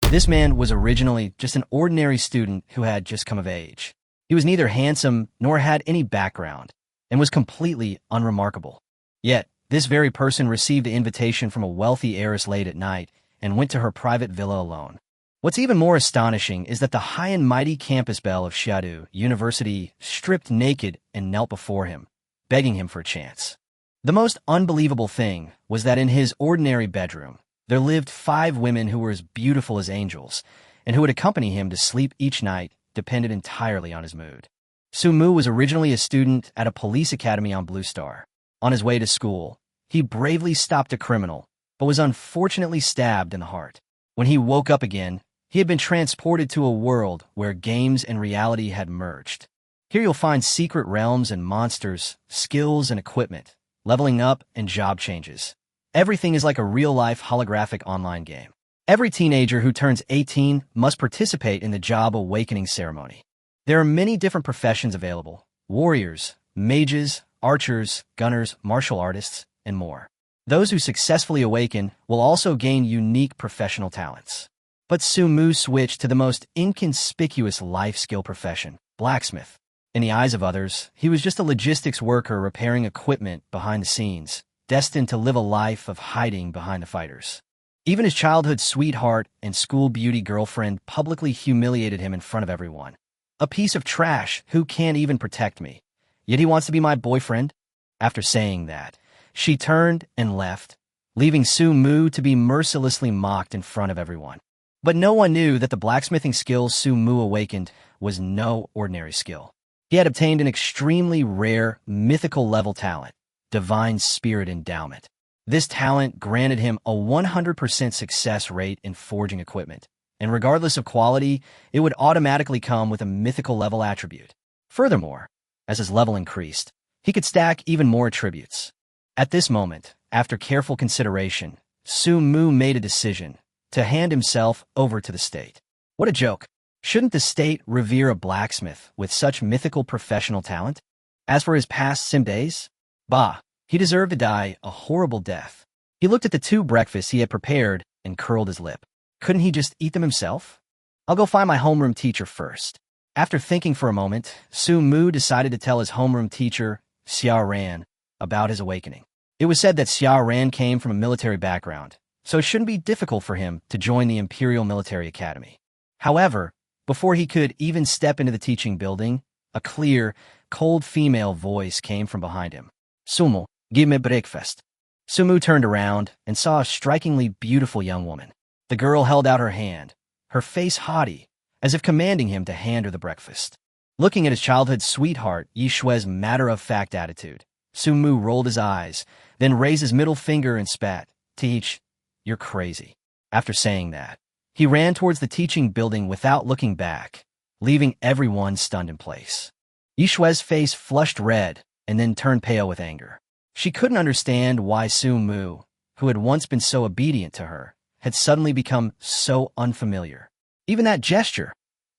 This man was originally just an ordinary student who had just come of age. He was neither handsome nor had any background, and was completely unremarkable. Yet, this very person received an invitation from a wealthy heiress late at night and went to her private villa alone. What's even more astonishing is that the high and mighty campus belle of Xiadu University stripped naked and knelt before him, begging him for a chance. The most unbelievable thing was that in his ordinary bedroom, there lived 5 women who were as beautiful as angels, and who would accompany him to sleep each night, dependent entirely on his mood. Su Mu was originally a student at a police academy on Blue Star. On his way to school, he bravely stopped a criminal, but was unfortunately stabbed in the heart. When he woke up again, he had been transported to a world where games and reality had merged. Here you'll find secret realms and monsters, skills and equipment, leveling up and job changes. Everything is like a real-life holographic online game. Every teenager who turns 18 must participate in the job awakening ceremony. There are many different professions available: warriors, mages, archers, gunners, martial artists, and more. Those who successfully awaken will also gain unique professional talents. But Su Mu switched to the most inconspicuous life skill profession, blacksmith. In the eyes of others, he was just a logistics worker repairing equipment behind the scenes, destined to live a life of hiding behind the fighters. Even his childhood sweetheart and school beauty girlfriend publicly humiliated him in front of everyone. A piece of trash who can't even protect me. Yet he wants to be my boyfriend? After saying that, she turned and left, leaving Su Mu to be mercilessly mocked in front of everyone. But no one knew that the blacksmithing skill Su Mu awakened was no ordinary skill. He had obtained an extremely rare, mythical level talent, Divine Spirit Endowment. This talent granted him a 100% success rate in forging equipment, and regardless of quality, it would automatically come with a mythical level attribute. Furthermore, as his level increased, he could stack even more attributes. At this moment, after careful consideration, Su Mu made a decision to hand himself over to the state. What a joke! Shouldn't the state revere a blacksmith with such mythical professional talent? As for his past sim days, bah, he deserved to die a horrible death. He looked at the 2 breakfasts he had prepared and curled his lip. Couldn't he just eat them himself? I'll go find my homeroom teacher first. After thinking for a moment, Su Mu decided to tell his homeroom teacher, Xia Ran, about his awakening. It was said that Xia Ran came from a military background, so it shouldn't be difficult for him to join the Imperial Military Academy. However, before he could even step into the teaching building, a clear, cold female voice came from behind him. Sumu, give me breakfast. Su Mu turned around and saw a strikingly beautiful young woman. The girl held out her hand, her face haughty, as if commanding him to hand her the breakfast. Looking at his childhood sweetheart Yi Shue's matter-of-fact attitude, Su Mu rolled his eyes, then raised his middle finger and spat. Teach, you're crazy. After saying that, he ran towards the teaching building without looking back, leaving everyone stunned in place. Yi Shue's face flushed red and then turned pale with anger. She couldn't understand why Su Mu, who had once been so obedient to her, had suddenly become so unfamiliar. Even that gesture,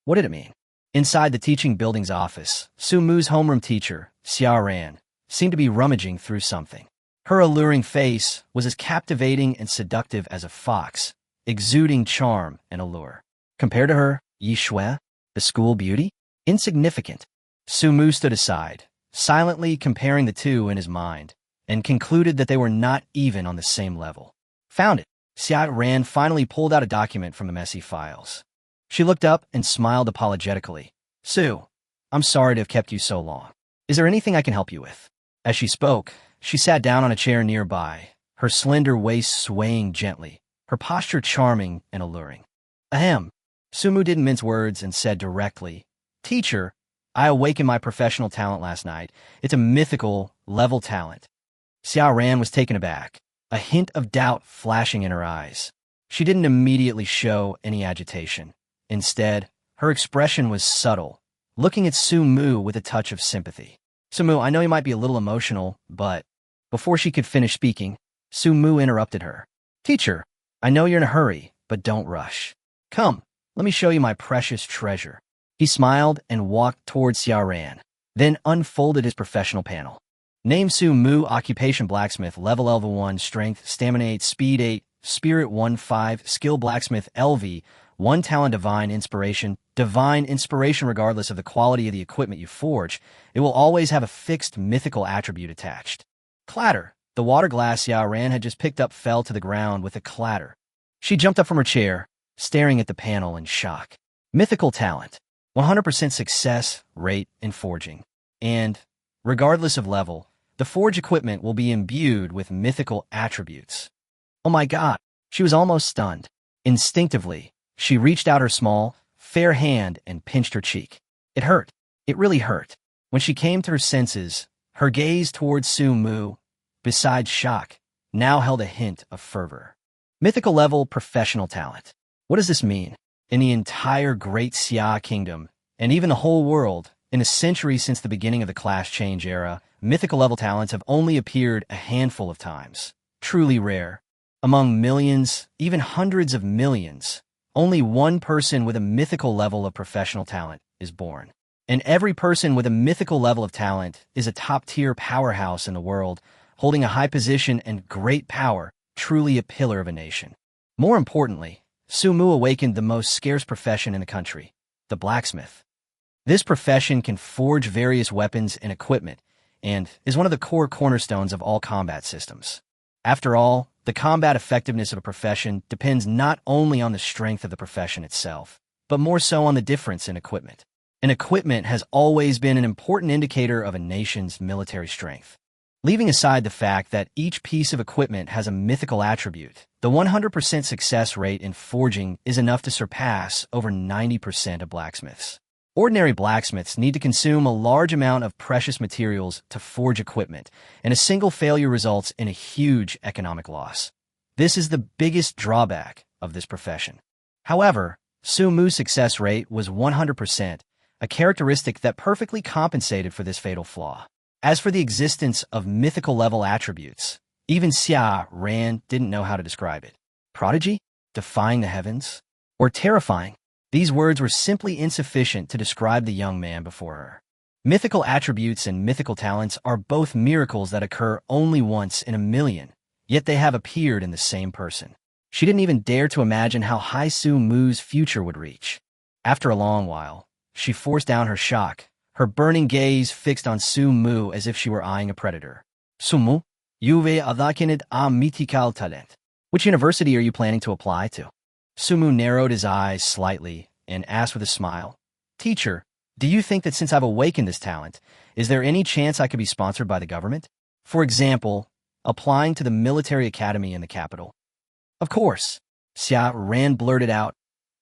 what did it mean? Inside the teaching building's office, Su Mu's homeroom teacher, Xia Ran, seemed to be rummaging through something. Her alluring face was as captivating and seductive as a fox, exuding charm and allure. Compared to her, Yi Shue, the school beauty, insignificant. Su Mu stood aside, silently comparing the two in his mind, and concluded that they were not even on the same level. Found it. Xia Ran finally pulled out a document from the messy files. She looked up and smiled apologetically. Su, I'm sorry to have kept you so long. Is there anything I can help you with? As she spoke, she sat down on a chair nearby, her slender waist swaying gently, her posture charming and alluring. Ahem. Su Mu didn't mince words and said directly, Teacher, I awakened my professional talent last night. It's a mythical level talent. Xia Ran was taken aback, a hint of doubt flashing in her eyes. She didn't immediately show any agitation. Instead, her expression was subtle, looking at Su Mu with a touch of sympathy. Su Mu, I know you might be a little emotional, but... Before she could finish speaking, Su Mu interrupted her. Teacher, I know you're in a hurry, but don't rush. Come, let me show you my precious treasure. He smiled and walked towards Xia Ran, then unfolded his professional panel. Name Su Mu, occupation blacksmith, level 1, strength, stamina 8, speed 8, spirit 1, 5, skill blacksmith LV one talent, divine inspiration regardless of the quality of the equipment you forge, it will always have a fixed mythical attribute attached. Clatter. The water glass Xia Ran had just picked up fell to the ground with a clatter. She jumped up from her chair, staring at the panel in shock. Mythical talent. 100% success rate in forging. And, regardless of level, the forge equipment will be imbued with mythical attributes. Oh my God! She was almost stunned. Instinctively, she reached out her small, fair hand and pinched her cheek. It hurt. It really hurt. When she came to her senses, her gaze towards Su Mu, besides shock, now held a hint of fervor. Mythical level professional talent. What does this mean? In the entire Great Xia Kingdom, and even the whole world, in a century since the beginning of the class change era, mythical level talents have only appeared a handful of times. Truly rare. Among millions, even hundreds of millions, only one person with a mythical level of professional talent is born. And every person with a mythical level of talent is a top-tier powerhouse in the world, holding a high position and great power, truly a pillar of a nation. More importantly, Su Mu awakened the most scarce profession in the country, the blacksmith. This profession can forge various weapons and equipment, and is one of the core cornerstones of all combat systems. After all, the combat effectiveness of a profession depends not only on the strength of the profession itself, but more so on the difference in equipment. And equipment has always been an important indicator of a nation's military strength. Leaving aside the fact that each piece of equipment has a mythical attribute, the 100% success rate in forging is enough to surpass over 90% of blacksmiths. Ordinary blacksmiths need to consume a large amount of precious materials to forge equipment, and a single failure results in a huge economic loss. This is the biggest drawback of this profession. However, Su Mu's success rate was 100%, a characteristic that perfectly compensated for this fatal flaw. As for the existence of mythical level attributes, even Xia Ran didn't know how to describe it. Prodigy? Defying the heavens? Or terrifying? These words were simply insufficient to describe the young man before her. Mythical attributes and mythical talents are both miracles that occur only once in a million, yet they have appeared in the same person. She didn't even dare to imagine how high Su Mu's future would reach. After a long while, she forced down her shock, her burning gaze fixed on Su Mu as if she were eyeing a predator. Su Mu, you've awakened a mythical talent. Which university are you planning to apply to? Su Mu narrowed his eyes slightly and asked with a smile, Teacher, do you think that since I've awakened this talent, is there any chance I could be sponsored by the government? For example, applying to the military academy in the capital. Of course, Xia Ran blurted out,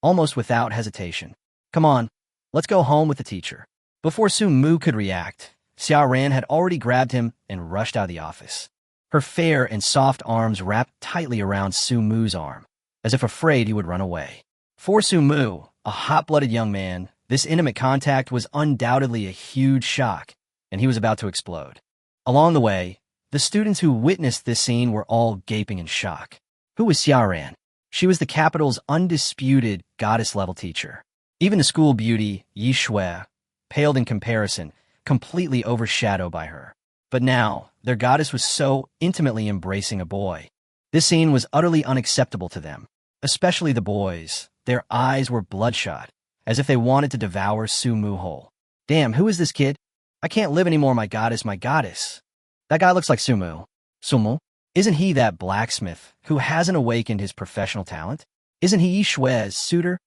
almost without hesitation. Come on, let's go home with the teacher. Before Su Mu could react, Xia Ran had already grabbed him and rushed out of the office. Her fair and soft arms wrapped tightly around Su Mu's arm, as if afraid he would run away. For Su Mu, a hot-blooded young man, this intimate contact was undoubtedly a huge shock, and he was about to explode. Along the way, the students who witnessed this scene were all gaping in shock. Who was Xia Ran? She was the capital's undisputed goddess-level teacher. Even the school beauty, Yi Shui, paled in comparison, completely overshadowed by her. But now, their goddess was so intimately embracing a boy. This scene was utterly unacceptable to them, especially the boys. Their eyes were bloodshot, as if they wanted to devour Su Mu whole. Damn, who is this kid? I can't live anymore, my goddess, my goddess. That guy looks like Su Mu. Su Mu? Isn't he that blacksmith who hasn't awakened his professional talent? Isn't he Yi Shui's suitor?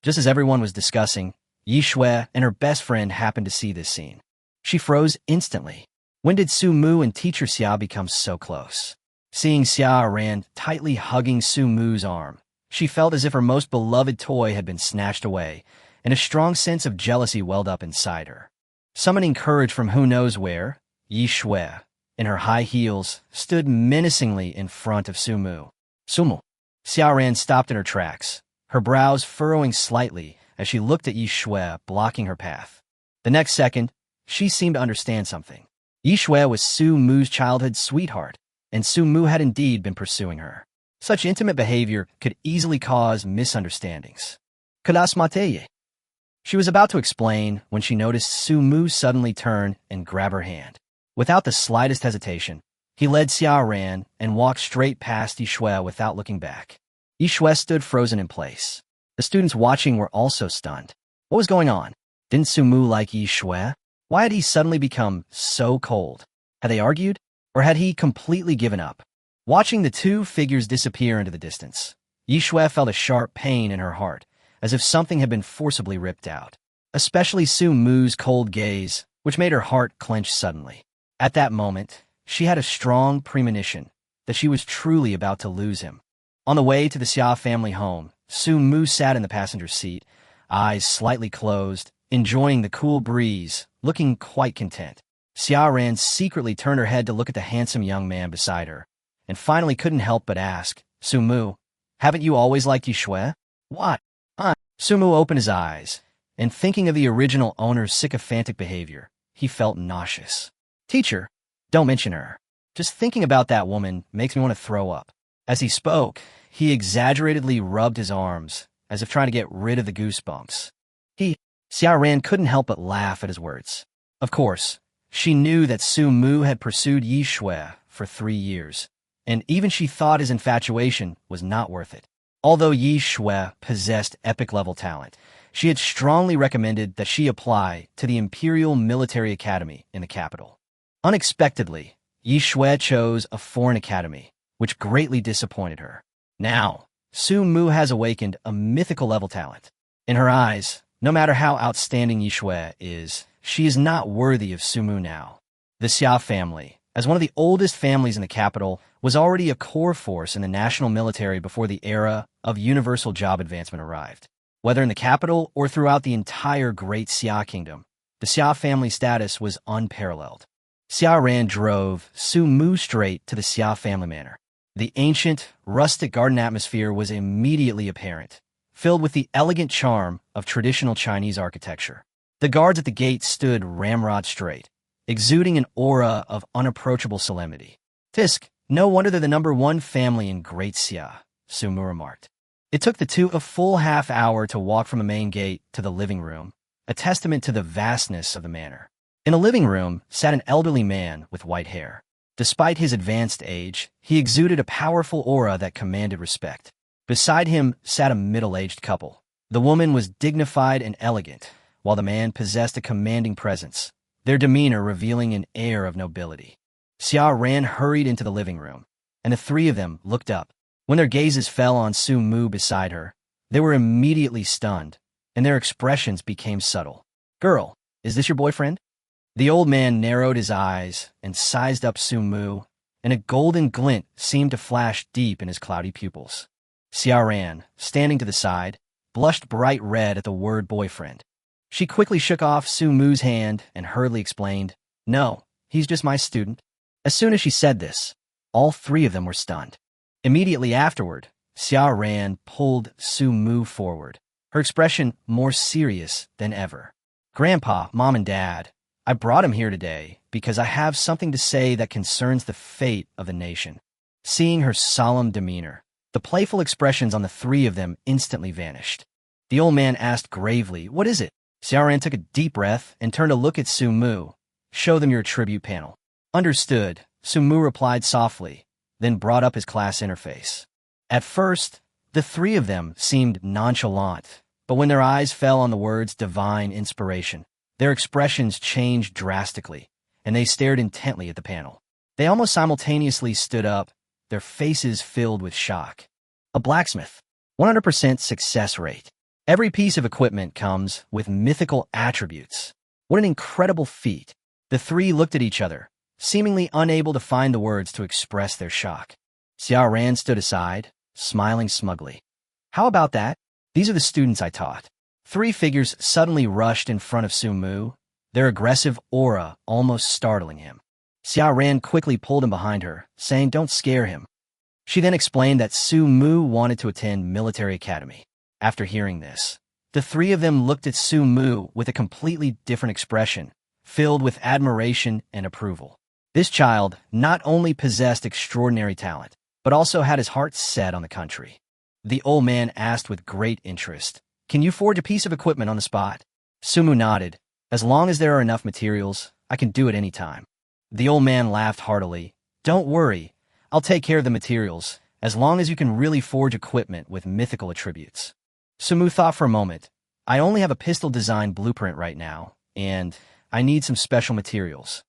Just as everyone was discussing, Yi Shui and her best friend happened to see this scene. She froze instantly. When did Su Mu and teacher Xia become so close? Seeing Xia Ran tightly hugging Su Mu's arm, she felt as if her most beloved toy had been snatched away, and a strong sense of jealousy welled up inside her. Summoning courage from who knows where, Yi Shui, in her high heels, stood menacingly in front of Su Mu. Su Mu. Xia Ran stopped in her tracks, her brows furrowing slightly as she looked at Yi Shui blocking her path. The next second, she seemed to understand something. Yi Shui was Su Mu's childhood sweetheart, and Su Mu had indeed been pursuing her. Such intimate behavior could easily cause misunderstandings. Classe Mateye. She was about to explain when she noticed Su Mu suddenly turn and grab her hand. Without the slightest hesitation, he led Xia Ran and walked straight past Yi Shui without looking back. Yi Shui stood frozen in place. The students watching were also stunned. What was going on? Didn't Sumu like Yi Shui? Why had he suddenly become so cold? Had they argued? Or had he completely given up? Watching the two figures disappear into the distance, Yi Shui felt a sharp pain in her heart, as if something had been forcibly ripped out. Especially Sumu's cold gaze, which made her heart clench suddenly. At that moment, she had a strong premonition that she was truly about to lose him. On the way to the Xia family home, Sumu sat in the passenger seat, eyes slightly closed, enjoying the cool breeze, looking quite content. Xia Ran secretly turned her head to look at the handsome young man beside her, and finally couldn't help but ask, Sumu, haven't you always liked Yi Shui? What? Sumu opened his eyes, and thinking of the original owner's sycophantic behavior, he felt nauseous. Teacher, don't mention her. Just thinking about that woman makes me want to throw up. As he spoke, he exaggeratedly rubbed his arms, as if trying to get rid of the goosebumps. Xia Ran couldn't help but laugh at his words. Of course, she knew that Sumu had pursued Yi Shui for 3 years, and even she thought his infatuation was not worth it. Although Yi Shui possessed epic-level talent, she had strongly recommended that she apply to the Imperial Military Academy in the capital. Unexpectedly, Yi Shui chose a foreign academy, which greatly disappointed her. Now, Sumu has awakened a mythical-level talent. In her eyes, no matter how outstanding Yi Shui is, she is not worthy of Sumu now. The Xia family, as one of the oldest families in the capital, was already a core force in the national military before the era of universal job advancement arrived. Whether in the capital or throughout the entire Great Xia Kingdom, the Xia family status was unparalleled. Xia Ran drove Sumu straight to the Xia family manor. The ancient, rustic garden atmosphere was immediately apparent, filled with the elegant charm of traditional Chinese architecture. The guards at the gate stood ramrod straight, exuding an aura of unapproachable solemnity. Tisk, no wonder they're the #1 family in Great Xia, Sumu remarked. It took the two a full half-hour to walk from the main gate to the living room, a testament to the vastness of the manor. In the living room sat an elderly man with white hair. Despite his advanced age, he exuded a powerful aura that commanded respect. Beside him sat a middle-aged couple. The woman was dignified and elegant, while the man possessed a commanding presence, their demeanor revealing an air of nobility. Xia Ran hurried into the living room, and the three of them looked up. When their gazes fell on Sumu beside her, they were immediately stunned, and their expressions became subtle. Girl, is this your boyfriend? The old man narrowed his eyes and sized up Sumu, and a golden glint seemed to flash deep in his cloudy pupils. Xia Ran, standing to the side, blushed bright red at the word boyfriend. She quickly shook off Sumu's hand and hurriedly explained, No, he's just my student. As soon as she said this, all three of them were stunned. Immediately afterward, Xia Ran pulled Sumu forward, her expression more serious than ever. Grandpa, Mom, and Dad, I brought him here today because I have something to say that concerns the fate of the nation. Seeing her solemn demeanor, the playful expressions on the three of them instantly vanished. The old man asked gravely, What is it? Xia Ran took a deep breath and turned to look at Sumu. Show them your tribute panel. Understood, Sumu replied softly, then brought up his class interface. At first, the three of them seemed nonchalant, but when their eyes fell on the words divine inspiration, their expressions changed drastically, and they stared intently at the panel. They almost simultaneously stood up, their faces filled with shock. A blacksmith. 100% success rate. Every piece of equipment comes with mythical attributes. What an incredible feat. The three looked at each other, seemingly unable to find the words to express their shock. Xia Ran stood aside, smiling smugly. How about that? These are the students I taught. Three figures suddenly rushed in front of Sumu, their aggressive aura almost startling him. Xia Ran quickly pulled him behind her, saying, Don't scare him. She then explained that Sumu wanted to attend military academy. After hearing this, the three of them looked at Sumu with a completely different expression, filled with admiration and approval. This child not only possessed extraordinary talent, but also had his heart set on the country. The old man asked with great interest, Can you forge a piece of equipment on the spot? Sumu nodded. As long as there are enough materials, I can do it any time. The old man laughed heartily. Don't worry, I'll take care of the materials, as long as you can really forge equipment with mythical attributes. Sumu thought for a moment. I only have a pistol design blueprint right now, and I need some special materials.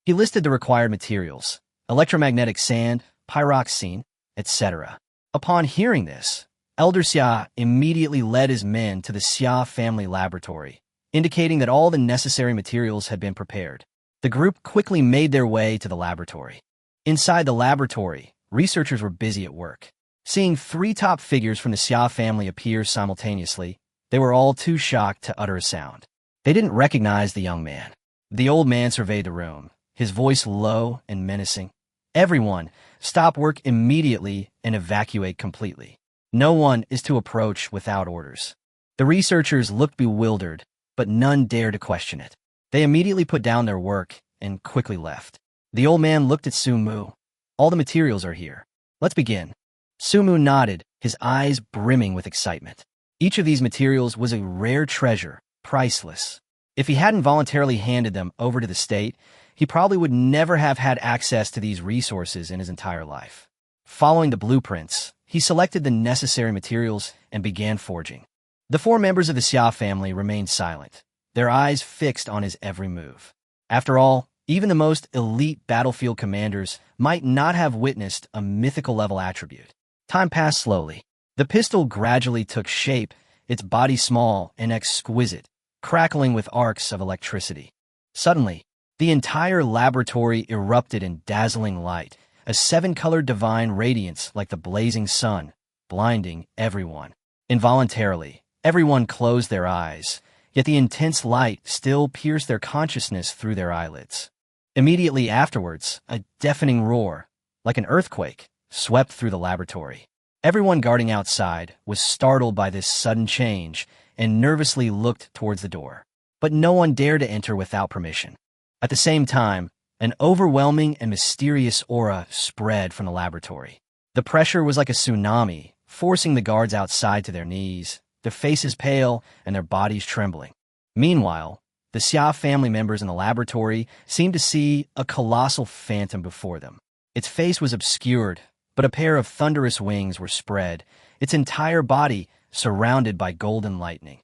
He listed the required materials: electromagnetic sand, pyroxene, etc. Upon hearing this, Elder Xia immediately led his men to the Xia family laboratory, indicating that all the necessary materials had been prepared. The group quickly made their way to the laboratory. Inside the laboratory, researchers were busy at work. Seeing three top figures from the Xia family appear simultaneously, they were all too shocked to utter a sound. They didn't recognize the young man. The old man surveyed the room, his voice low and menacing. Everyone, stop work immediately and evacuate completely. No one is to approach without orders. The researchers looked bewildered, but none dared to question it. They immediately put down their work and quickly left. The old man looked at Sumu. All the materials are here. Let's begin. Sumu nodded, his eyes brimming with excitement. Each of these materials was a rare treasure, priceless. If he hadn't voluntarily handed them over to the state, he probably would never have had access to these resources in his entire life. Following the blueprints, he selected the necessary materials and began forging. The four members of the Xia family remained silent, their eyes fixed on his every move. After all, even the most elite battlefield commanders might not have witnessed a mythical-level attribute. Time passed slowly. The pistol gradually took shape, its body small and exquisite, crackling with arcs of electricity. Suddenly, the entire laboratory erupted in dazzling light, a seven-colored divine radiance like the blazing sun, blinding everyone. Involuntarily, everyone closed their eyes, yet the intense light still pierced their consciousness through their eyelids. Immediately afterwards, a deafening roar, like an earthquake, swept through the laboratory. Everyone guarding outside was startled by this sudden change and nervously looked towards the door. But no one dared to enter without permission. At the same time, an overwhelming and mysterious aura spread from the laboratory. The pressure was like a tsunami, forcing the guards outside to their knees, their faces pale and their bodies trembling. Meanwhile, the Xia family members in the laboratory seemed to see a colossal phantom before them. Its face was obscured, but a pair of thunderous wings were spread, its entire body surrounded by golden lightning.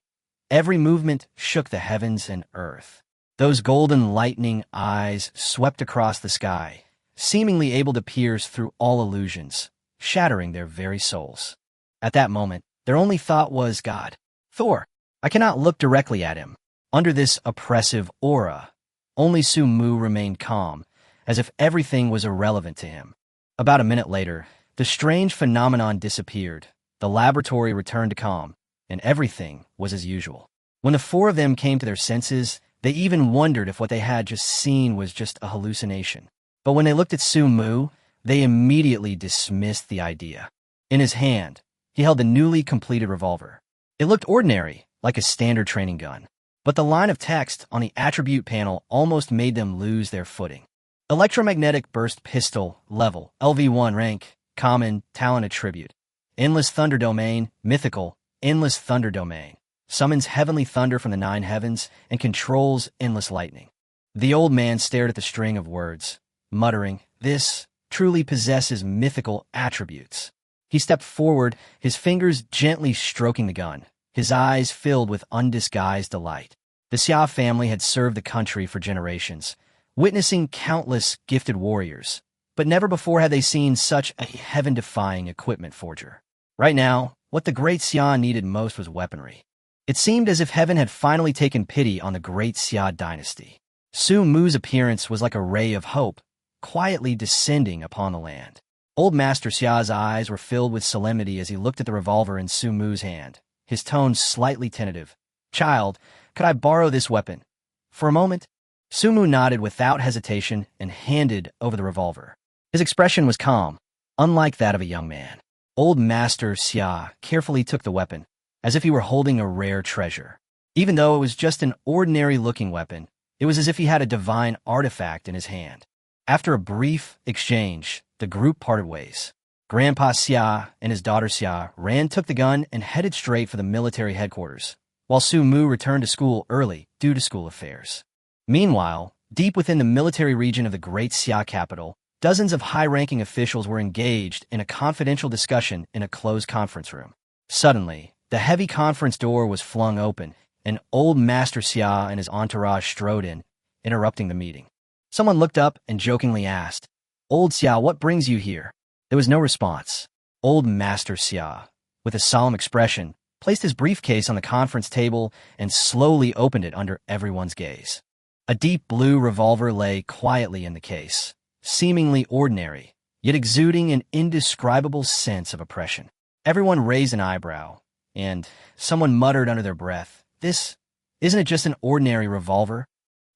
Every movement shook the heavens and earth. Those golden lightning eyes swept across the sky, seemingly able to pierce through all illusions, shattering their very souls. At that moment, their only thought was, God, Thor, I cannot look directly at him. Under this oppressive aura, only Sumu remained calm, as if everything was irrelevant to him. About a minute later, the strange phenomenon disappeared, the laboratory returned to calm, and everything was as usual. When the four of them came to their senses, they even wondered if what they had just seen was just a hallucination. But when they looked at Sumu, they immediately dismissed the idea. In his hand, he held the newly completed revolver. It looked ordinary, like a standard training gun. But the line of text on the attribute panel almost made them lose their footing. Electromagnetic Burst Pistol, Level, LV1 Rank, Common, Talent Attribute. Endless Thunder Domain, Mythical, Endless Thunder Domain. Summons heavenly thunder from the nine heavens and controls endless lightning. The old man stared at the string of words, muttering, "This truly possesses mythical attributes." He stepped forward, his fingers gently stroking the gun, his eyes filled with undisguised delight. The Xia family had served the country for generations, witnessing countless gifted warriors, but never before had they seen such a heaven-defying equipment forger. Right now, what the Great Xia needed most was weaponry. It seemed as if heaven had finally taken pity on the Great Xia dynasty. Sumu's appearance was like a ray of hope, quietly descending upon the land. Old Master Xia's eyes were filled with solemnity as he looked at the revolver in Sumu's hand, his tone slightly tentative. "Child, could I borrow this weapon?" For a moment, Sumu nodded without hesitation and handed over the revolver. His expression was calm, unlike that of a young man. Old Master Xia carefully took the weapon, as if he were holding a rare treasure. Even though it was just an ordinary-looking weapon, it was as if he had a divine artifact in his hand. After a brief exchange, the group parted ways. Grandpa Xia and his daughter Xia took the gun and headed straight for the military headquarters, while Sumu returned to school early due to school affairs. Meanwhile, deep within the military region of the Great Xia capital, dozens of high-ranking officials were engaged in a confidential discussion in a closed conference room. Suddenly, The heavy conference door was flung open, and old Master Xia and his entourage strode in, interrupting the meeting. Someone looked up and jokingly asked, "Old Xia, what brings you here?" There was no response. Old Master Xia, with a solemn expression, placed his briefcase on the conference table and slowly opened it under everyone's gaze. A deep blue revolver lay quietly in the case, seemingly ordinary, yet exuding an indescribable sense of oppression. Everyone raised an eyebrow, and someone muttered under their breath, Isn't it just an ordinary revolver?"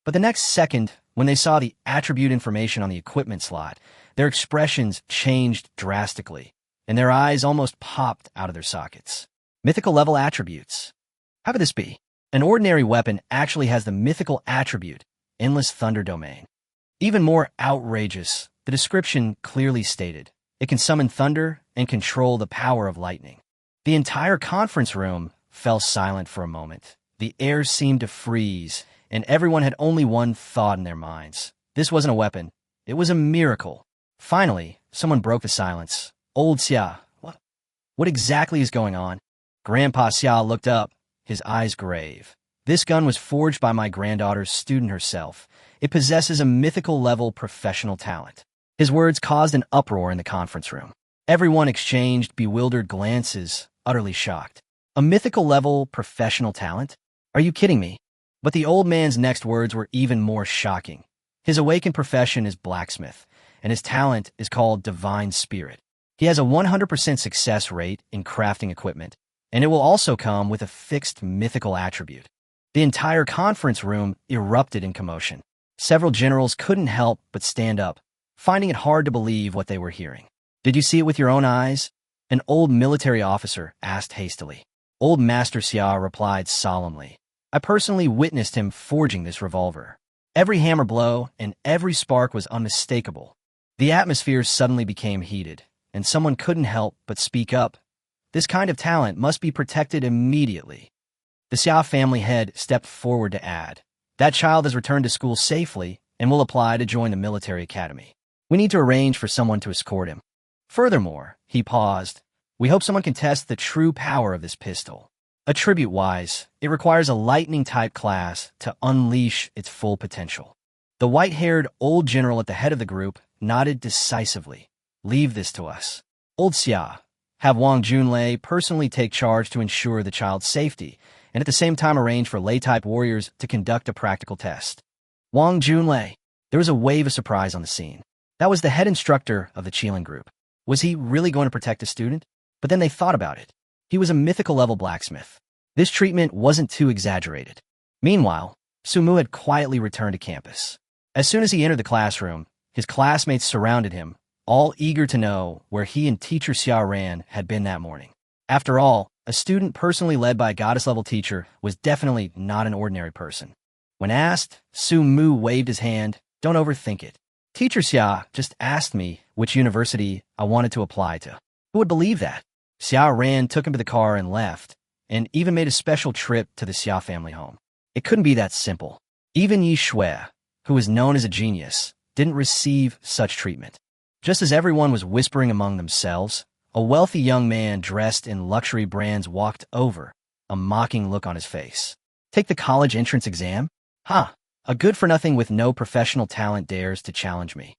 But the next second, when they saw the attribute information on the equipment slot, their expressions changed drastically, and their eyes almost popped out of their sockets. Mythical level attributes. How could this be? An ordinary weapon actually has the mythical attribute, Endless Thunder Domain. Even more outrageous, the description clearly stated, it can summon thunder and control the power of lightning. The entire conference room fell silent for a moment. The air seemed to freeze, and everyone had only one thought in their minds. This wasn't a weapon. It was a miracle. Finally, someone broke the silence. "Old Xia, what exactly is going on?" Grandpa Xia looked up, his eyes grave. "This gun was forged by my granddaughter's student herself. It possesses a mythical-level professional talent." His words caused an uproar in the conference room. Everyone exchanged bewildered glances, utterly shocked. A mythical-level professional talent? Are you kidding me? But the old man's next words were even more shocking. His awakened profession is blacksmith, and his talent is called Divine Spirit. He has a 100% success rate in crafting equipment, and it will also come with a fixed mythical attribute. The entire conference room erupted in commotion. Several generals couldn't help but stand up, finding it hard to believe what they were hearing. "Did you see it with your own eyes?" An old military officer asked hastily. Old Master Xia replied solemnly, "I personally witnessed him forging this revolver. Every hammer blow and every spark was unmistakable." The atmosphere suddenly became heated, and someone couldn't help but speak up. This kind of talent must be protected immediately. The Xia family head stepped forward to add, "That child has returned to school safely and will apply to join the military academy. We need to arrange for someone to escort him. Furthermore," he paused, "we hope someone can test the true power of this pistol. Attribute-wise, it requires a lightning-type class to unleash its full potential." The white-haired old general at the head of the group nodded decisively. "Leave this to us. Old Xia, have Wang Junlei personally take charge to ensure the child's safety, and at the same time arrange for lei-type warriors to conduct a practical test." Wang Junlei. There was a wave of surprise on the scene. That was the head instructor of the Qilin group. Was he really going to protect a student? But then they thought about it. He was a mythical-level blacksmith. This treatment wasn't too exaggerated. Meanwhile, Su Mu had quietly returned to campus. As soon as he entered the classroom, his classmates surrounded him, all eager to know where he and teacher Xia Ran had been that morning. After all, a student personally led by a goddess-level teacher was definitely not an ordinary person. When asked, Su Mu waved his hand. "Don't overthink it. Teacher Xia just asked me which university I wanted to apply to. Who would believe that?" Xia Ran took him to the car and left, and even made a special trip to the Xia family home. It couldn't be that simple. Even Yi Shui, who was known as a genius, didn't receive such treatment. Just as everyone was whispering among themselves, a wealthy young man dressed in luxury brands walked over, a mocking look on his face. "Take the college entrance exam? Ha! A good-for-nothing with no professional talent dares to challenge me."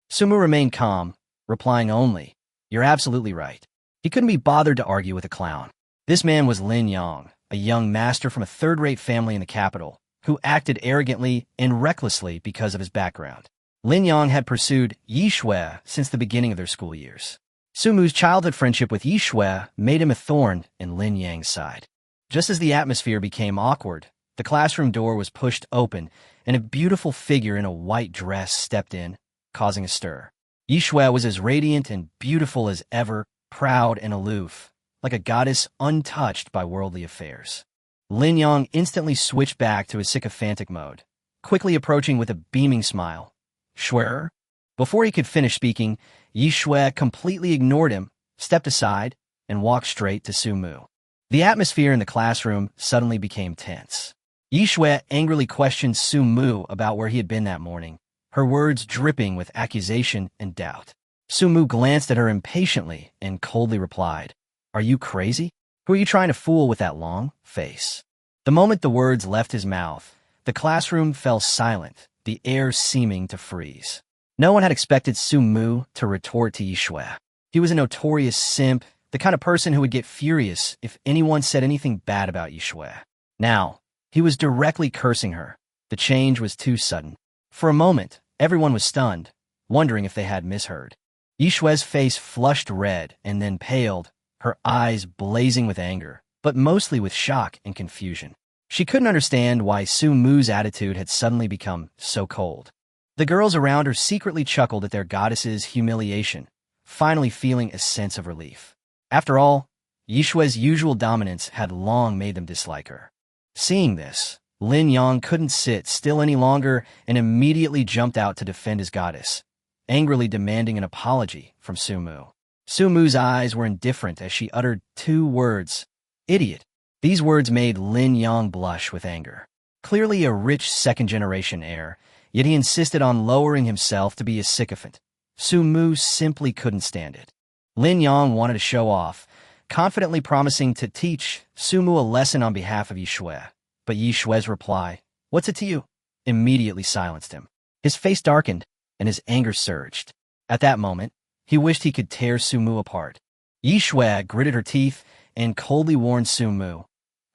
Su Mu remained calm, replying only, "You're absolutely right." He couldn't be bothered to argue with a clown. This man was Lin Yang, a young master from a third-rate family in the capital, who acted arrogantly and recklessly because of his background. Lin Yang had pursued Yi Shui since the beginning of their school years. Su Mu's childhood friendship with Yi Shui made him a thorn in Lin Yang's side. Just as the atmosphere became awkward, the classroom door was pushed open, and a beautiful figure in a white dress stepped in, causing a stir. Yi Shui was as radiant and beautiful as ever, proud and aloof, like a goddess untouched by worldly affairs. Lin Yang instantly switched back to his sycophantic mode, quickly approaching with a beaming smile. "Shui?" Before he could finish speaking, Yi Shui completely ignored him, stepped aside, and walked straight to Su Mu. The atmosphere in the classroom suddenly became tense. Yi Shui angrily questioned Su Mu about where he had been that morning, her words dripping with accusation and doubt. Su Mu glanced at her impatiently and coldly replied, "Are you crazy? Who are you trying to fool with that long face? The moment the words left his mouth, the classroom fell silent, the air seeming to freeze. No one had expected Su Mu to retort to Yi Xue. He was a notorious simp, the kind of person who would get furious if anyone said anything bad about Yi Xue. Now, he was directly cursing her. The change was too sudden. For a moment, everyone was stunned, wondering if they had misheard. Yi Xue's face flushed red and then paled, her eyes blazing with anger, but mostly with shock and confusion. She couldn't understand why Su Mu's attitude had suddenly become so cold. The girls around her secretly chuckled at their goddess's humiliation, finally feeling a sense of relief. After all, Yi Xue's usual dominance had long made them dislike her. Seeing this, Lin Yang couldn't sit still any longer and immediately jumped out to defend his goddess, angrily demanding an apology from Su Mu. Su Mu's eyes were indifferent as she uttered 2 words, "Idiot." These words made Lin Yang blush with anger. Clearly a rich second-generation heir, yet he insisted on lowering himself to be a sycophant. Su Mu simply couldn't stand it. Lin Yang wanted to show off, confidently promising to teach Su Mu a lesson on behalf of Yi Xue. But Yi Xue's reply, "What's it to you?" immediately silenced him. His face darkened, and his anger surged. At that moment, he wished he could tear Su Mu apart. Yi Xue gritted her teeth and coldly warned Su Mu,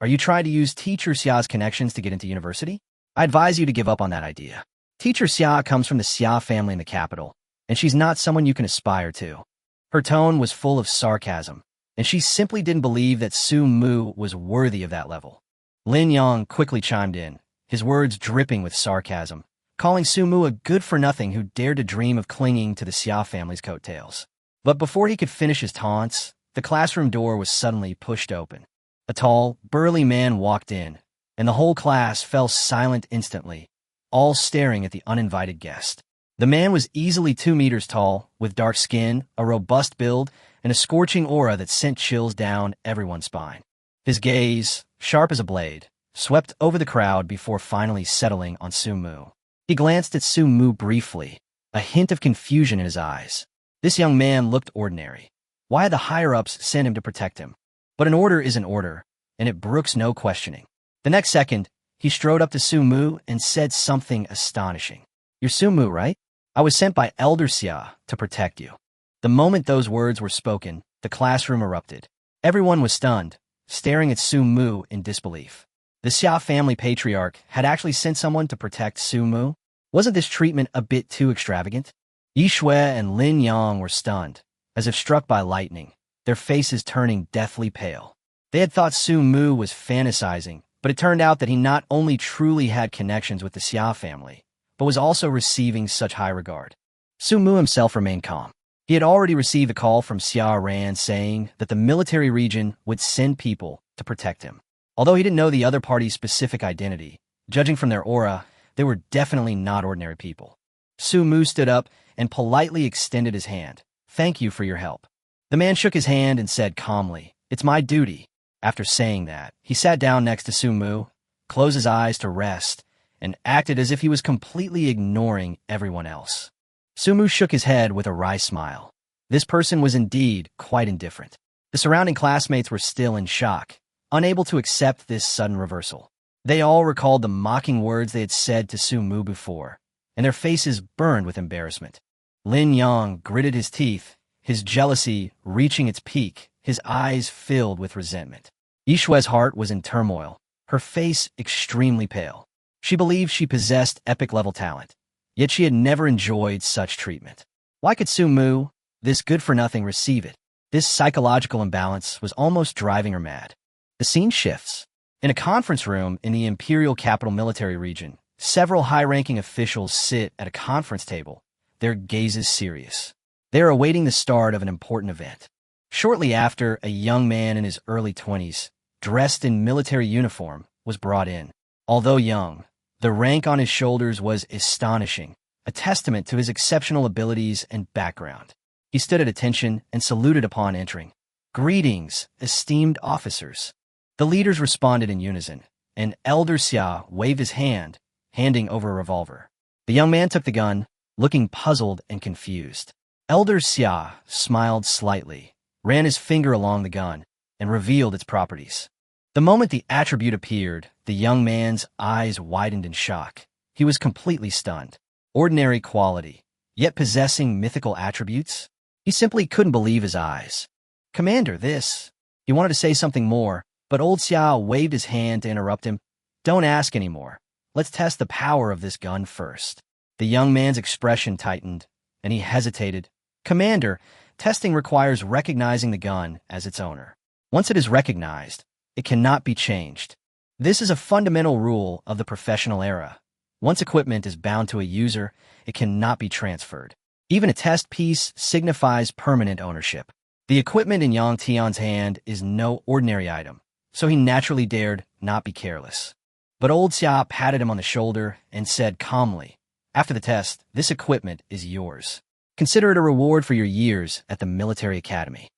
"Are you trying to use Teacher Xia's connections to get into university? I advise you to give up on that idea. Teacher Xia comes from the Xia family in the capital, and she's not someone you can aspire to." Her tone was full of sarcasm, and she simply didn't believe that Su Mu was worthy of that level. Lin Yang quickly chimed in, his words dripping with sarcasm, calling Su Mu a good-for-nothing who dared to dream of clinging to the Xia family's coattails. But before he could finish his taunts, the classroom door was suddenly pushed open. A tall, burly man walked in, and the whole class fell silent instantly, all staring at the uninvited guest. The man was easily 2 meters tall, with dark skin, a robust build, and a scorching aura that sent chills down everyone's spine. His gaze, sharp as a blade, swept over the crowd before finally settling on Su Mu. He glanced at Su Mu briefly, a hint of confusion in his eyes. This young man looked ordinary. Why had the higher-ups sent him to protect him? But an order is an order, and it brooks no questioning. The next second, he strode up to Su Mu and said something astonishing. "You're Su Mu, right? I was sent by Elder Xia to protect you." The moment those words were spoken, the classroom erupted. Everyone was stunned, staring at Su Mu in disbelief. The Xia family patriarch had actually sent someone to protect Su Mu? Wasn't this treatment a bit too extravagant? Yi Xue and Lin Yang were stunned, as if struck by lightning, their faces turning deathly pale. They had thought Su Mu was fantasizing, but it turned out that he not only truly had connections with the Xia family, but was also receiving such high regard. Su Mu himself remained calm. He had already received a call from Xia Ran saying that the military region would send people to protect him. Although he didn't know the other party's specific identity, judging from their aura, they were definitely not ordinary people. Su Mu stood up and politely extended his hand. "Thank you for your help." The man shook his hand and said calmly, "It's my duty." After saying that, he sat down next to Su Mu, closed his eyes to rest, and acted as if he was completely ignoring everyone else. Su Mu shook his head with a wry smile. This person was indeed quite indifferent. The surrounding classmates were still in shock, unable to accept this sudden reversal. They all recalled the mocking words they had said to Su Mu before, and their faces burned with embarrassment. Lin Yang gritted his teeth, his jealousy reaching its peak, his eyes filled with resentment. Yi Xue's heart was in turmoil, her face extremely pale. She believed she possessed epic-level talent, yet she had never enjoyed such treatment. Why could Su Mu, this good-for-nothing, receive it? This psychological imbalance was almost driving her mad. The scene shifts. In a conference room in the Imperial Capital Military Region, several high-ranking officials sit at a conference table, their gazes serious. They are awaiting the start of an important event. Shortly after, a young man in his early 20s, dressed in military uniform, was brought in. Although young, the rank on his shoulders was astonishing, a testament to his exceptional abilities and background. He stood at attention and saluted upon entering. "Greetings, esteemed officers." The leaders responded in unison, and Elder Xia waved his hand, handing over a revolver. The young man took the gun, looking puzzled and confused. Elder Xia smiled slightly, ran his finger along the gun, and revealed its properties. The moment the attribute appeared, the young man's eyes widened in shock. He was completely stunned. Ordinary quality, yet possessing mythical attributes? He simply couldn't believe his eyes. "Commander, this..." He wanted to say something more, but old Xiao waved his hand to interrupt him. "Don't ask anymore. Let's test the power of this gun first." The young man's expression tightened, and he hesitated. "Commander, testing requires recognizing the gun as its owner. Once it is recognized, it cannot be changed. This is a fundamental rule of the professional era. Once equipment is bound to a user, it cannot be transferred. Even a test piece signifies permanent ownership. The equipment in Yang Tian's hand is no ordinary item, so he naturally dared not be careless. But old Xia patted him on the shoulder and said calmly, "After the test, this equipment is yours. Consider it a reward for your years at the military academy."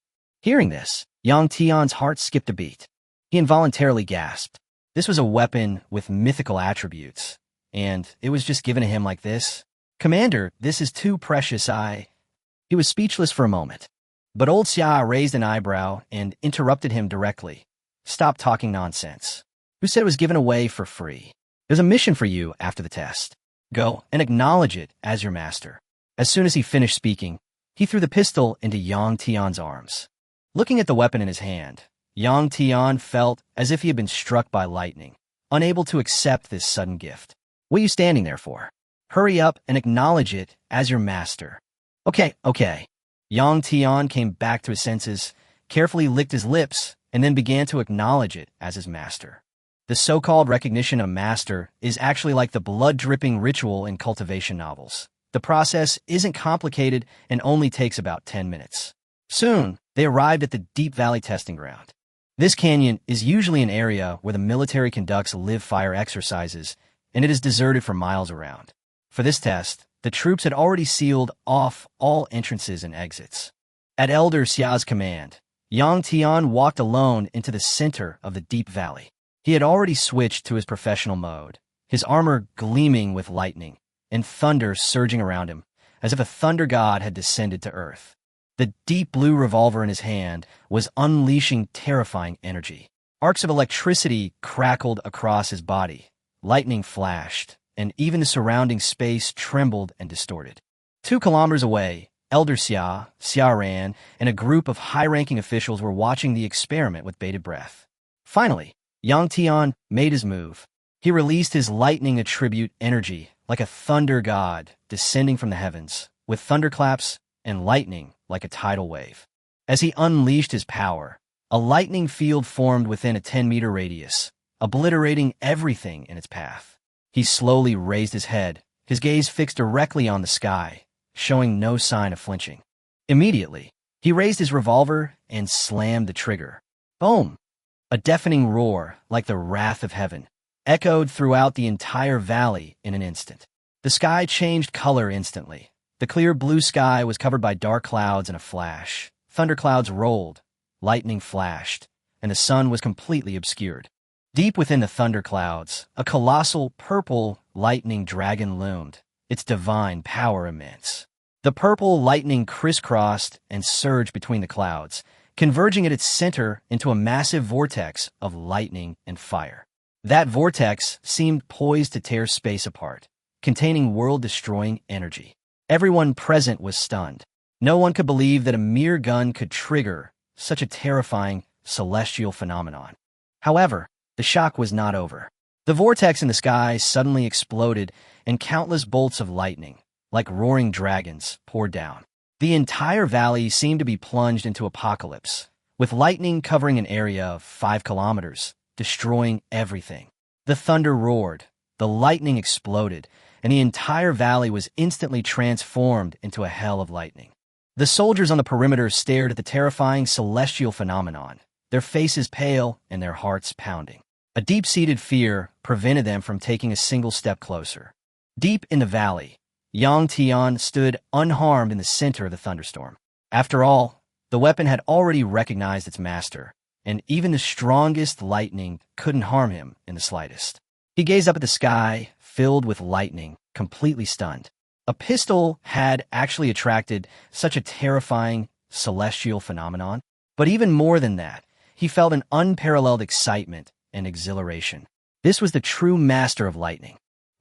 Hearing this, Yang Tian's heart skipped a beat. He involuntarily gasped. This was a weapon with mythical attributes, and it was just given to him like this? "Commander, this is too precious, He was speechless for a moment. But old Xia raised an eyebrow and interrupted him directly. "Stop talking nonsense. Who said it was given away for free? There's a mission for you after the test. Go and acknowledge it as your master." As soon as he finished speaking, he threw the pistol into Yang Tian's arms. Looking at the weapon in his hand, Yang Tian felt as if he had been struck by lightning, unable to accept this sudden gift. "What are you standing there for? Hurry up and acknowledge it as your master." Okay. Yang Tian came back to his senses, carefully licked his lips, and then began to acknowledge it as his master. The so-called recognition of master is actually like the blood-dripping ritual in cultivation novels. The process isn't complicated and only takes about 10 minutes. Soon, they arrived at the Deep Valley testing ground. This canyon is usually an area where the military conducts live-fire exercises, and it is deserted for miles around. For this test, the troops had already sealed off all entrances and exits. At Elder Xia's command, Yang Tian walked alone into the center of the Deep Valley. He had already switched to his professional mode, his armor gleaming with lightning, and thunder surging around him, as if a thunder god had descended to earth. The deep blue revolver in his hand was unleashing terrifying energy. Arcs of electricity crackled across his body, lightning flashed, and even the surrounding space trembled and distorted. 2 kilometers away, Elder Xia, Xia Ran, and a group of high-ranking officials were watching the experiment with bated breath. Finally, Yang Tian made his move. He released his lightning attribute energy like a thunder god descending from the heavens, with thunderclaps and lightning like a tidal wave. As he unleashed his power, a lightning field formed within a 10-meter radius, obliterating everything in its path. He slowly raised his head, his gaze fixed directly on the sky, showing no sign of flinching. Immediately, he raised his revolver and slammed the trigger. Boom! A deafening roar, like the wrath of heaven, echoed throughout the entire valley in an instant. The sky changed color instantly. The clear blue sky was covered by dark clouds in a flash. Thunderclouds rolled, lightning flashed, and the sun was completely obscured. Deep within the thunderclouds, a colossal purple lightning dragon loomed, its divine power immense. The purple lightning crisscrossed and surged between the clouds, converging at its center into a massive vortex of lightning and fire. That vortex seemed poised to tear space apart, containing world-destroying energy. Everyone present was stunned. No one could believe that a mere gun could trigger such a terrifying celestial phenomenon. However, the shock was not over. The vortex in the sky suddenly exploded, and countless bolts of lightning, like roaring dragons, poured down. The entire valley seemed to be plunged into apocalypse, with lightning covering an area of 5 kilometers, destroying everything. The thunder roared, the lightning exploded, and the entire valley was instantly transformed into a hell of lightning. The soldiers on the perimeter stared at the terrifying celestial phenomenon, their faces pale and their hearts pounding. A deep-seated fear prevented them from taking a single step closer. Deep in the valley, Yang Tian stood unharmed in the center of the thunderstorm. After all, the weapon had already recognized its master, and even the strongest lightning couldn't harm him in the slightest. He gazed up at the sky, filled with lightning, completely stunned. A pistol had actually attracted such a terrifying celestial phenomenon. But even more than that, he He felt an unparalleled excitement and exhilaration. This was the true master of lightning.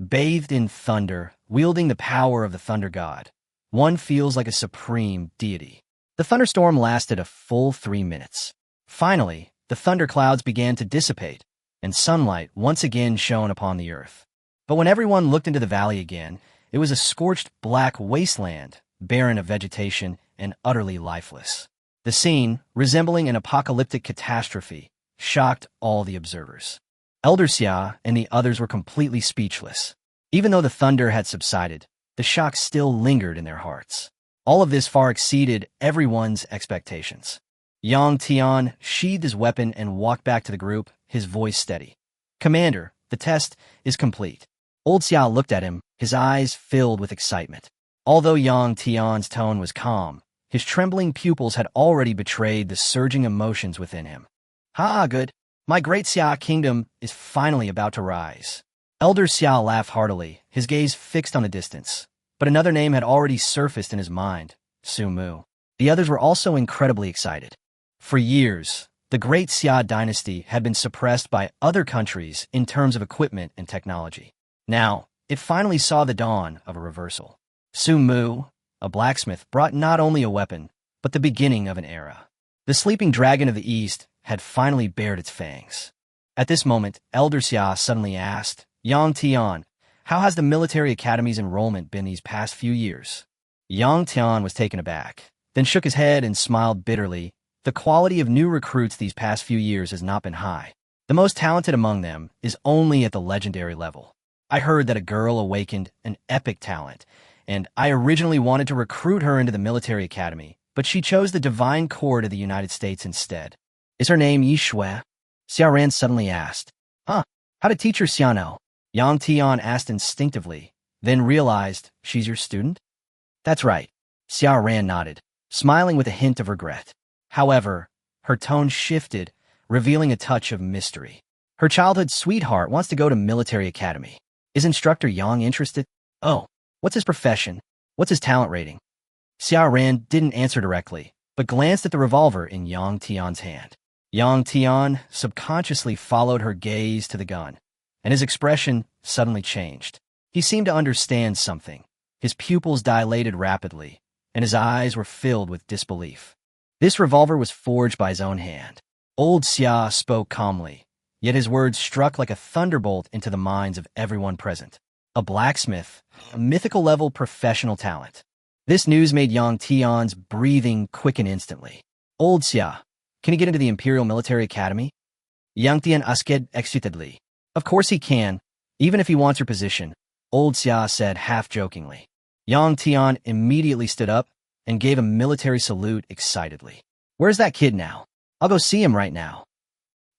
Bathed in thunder, wielding the power of the thunder god, one feels like a supreme deity. The thunderstorm lasted a full 3 minutes. Finally, the thunderclouds began to dissipate, and sunlight once again shone upon the earth. But when everyone looked into the valley again, it was a scorched black wasteland, barren of vegetation and utterly lifeless. The scene, resembling an apocalyptic catastrophe, shocked all the observers. Elder Xia and the others were completely speechless. Even though the thunder had subsided, the shock still lingered in their hearts. All of this far exceeded everyone's expectations. Yang Tian sheathed his weapon and walked back to the group, his voice steady. "Commander, the test is complete." Old Xia looked at him, his eyes filled with excitement. Although Yang Tian's tone was calm, his trembling pupils had already betrayed the surging emotions within him. "Ha, good. My great Xia kingdom is finally about to rise." Elder Xia laughed heartily, his gaze fixed on the distance. But another name had already surfaced in his mind, Su Mu. The others were also incredibly excited. For years, the great Xia dynasty had been suppressed by other countries in terms of equipment and technology. Now, it finally saw the dawn of a reversal. Su Mu, a blacksmith, brought not only a weapon, but the beginning of an era. The sleeping dragon of the East had finally bared its fangs. At this moment, Elder Xia suddenly asked, "Yang Tian, how has the military academy's enrollment been these past few years?" Yang Tian was taken aback, then shook his head and smiled bitterly. "The quality of new recruits these past few years has not been high. The most talented among them is only at the legendary level. I heard that a girl awakened an epic talent, and I originally wanted to recruit her into the military academy, but she chose the divine court of the United States instead." "Is her name Yi Shui?" Xia Ran suddenly asked. "Huh? How did teacher Xia know?" Yang Tian asked instinctively, then realized, "She's your student?" "That's right." Xia Ran nodded, smiling with a hint of regret. However, her tone shifted, revealing a touch of mystery. "Her childhood sweetheart wants to go to military academy. Is Instructor Yang interested?" "Oh, what's his profession? What's his talent rating?" Xia Ran didn't answer directly, but glanced at the revolver in Yang Tian's hand. Yang Tian subconsciously followed her gaze to the gun, and his expression suddenly changed. He seemed to understand something. His pupils dilated rapidly, and his eyes were filled with disbelief. This revolver was forged by his own hand. Old Xia spoke calmly, yet his words struck like a thunderbolt into the minds of everyone present. A blacksmith, a mythical-level professional talent. This news made Yang Tian's breathing quicken instantly. "Old Xia, can he get into the Imperial Military Academy?" Yang Tian asked excitedly. "Of course he can, even if he wants your position," Old Xia said half-jokingly. Yang Tian immediately stood up and gave a military salute excitedly. "Where's that kid now? I'll go see him right now."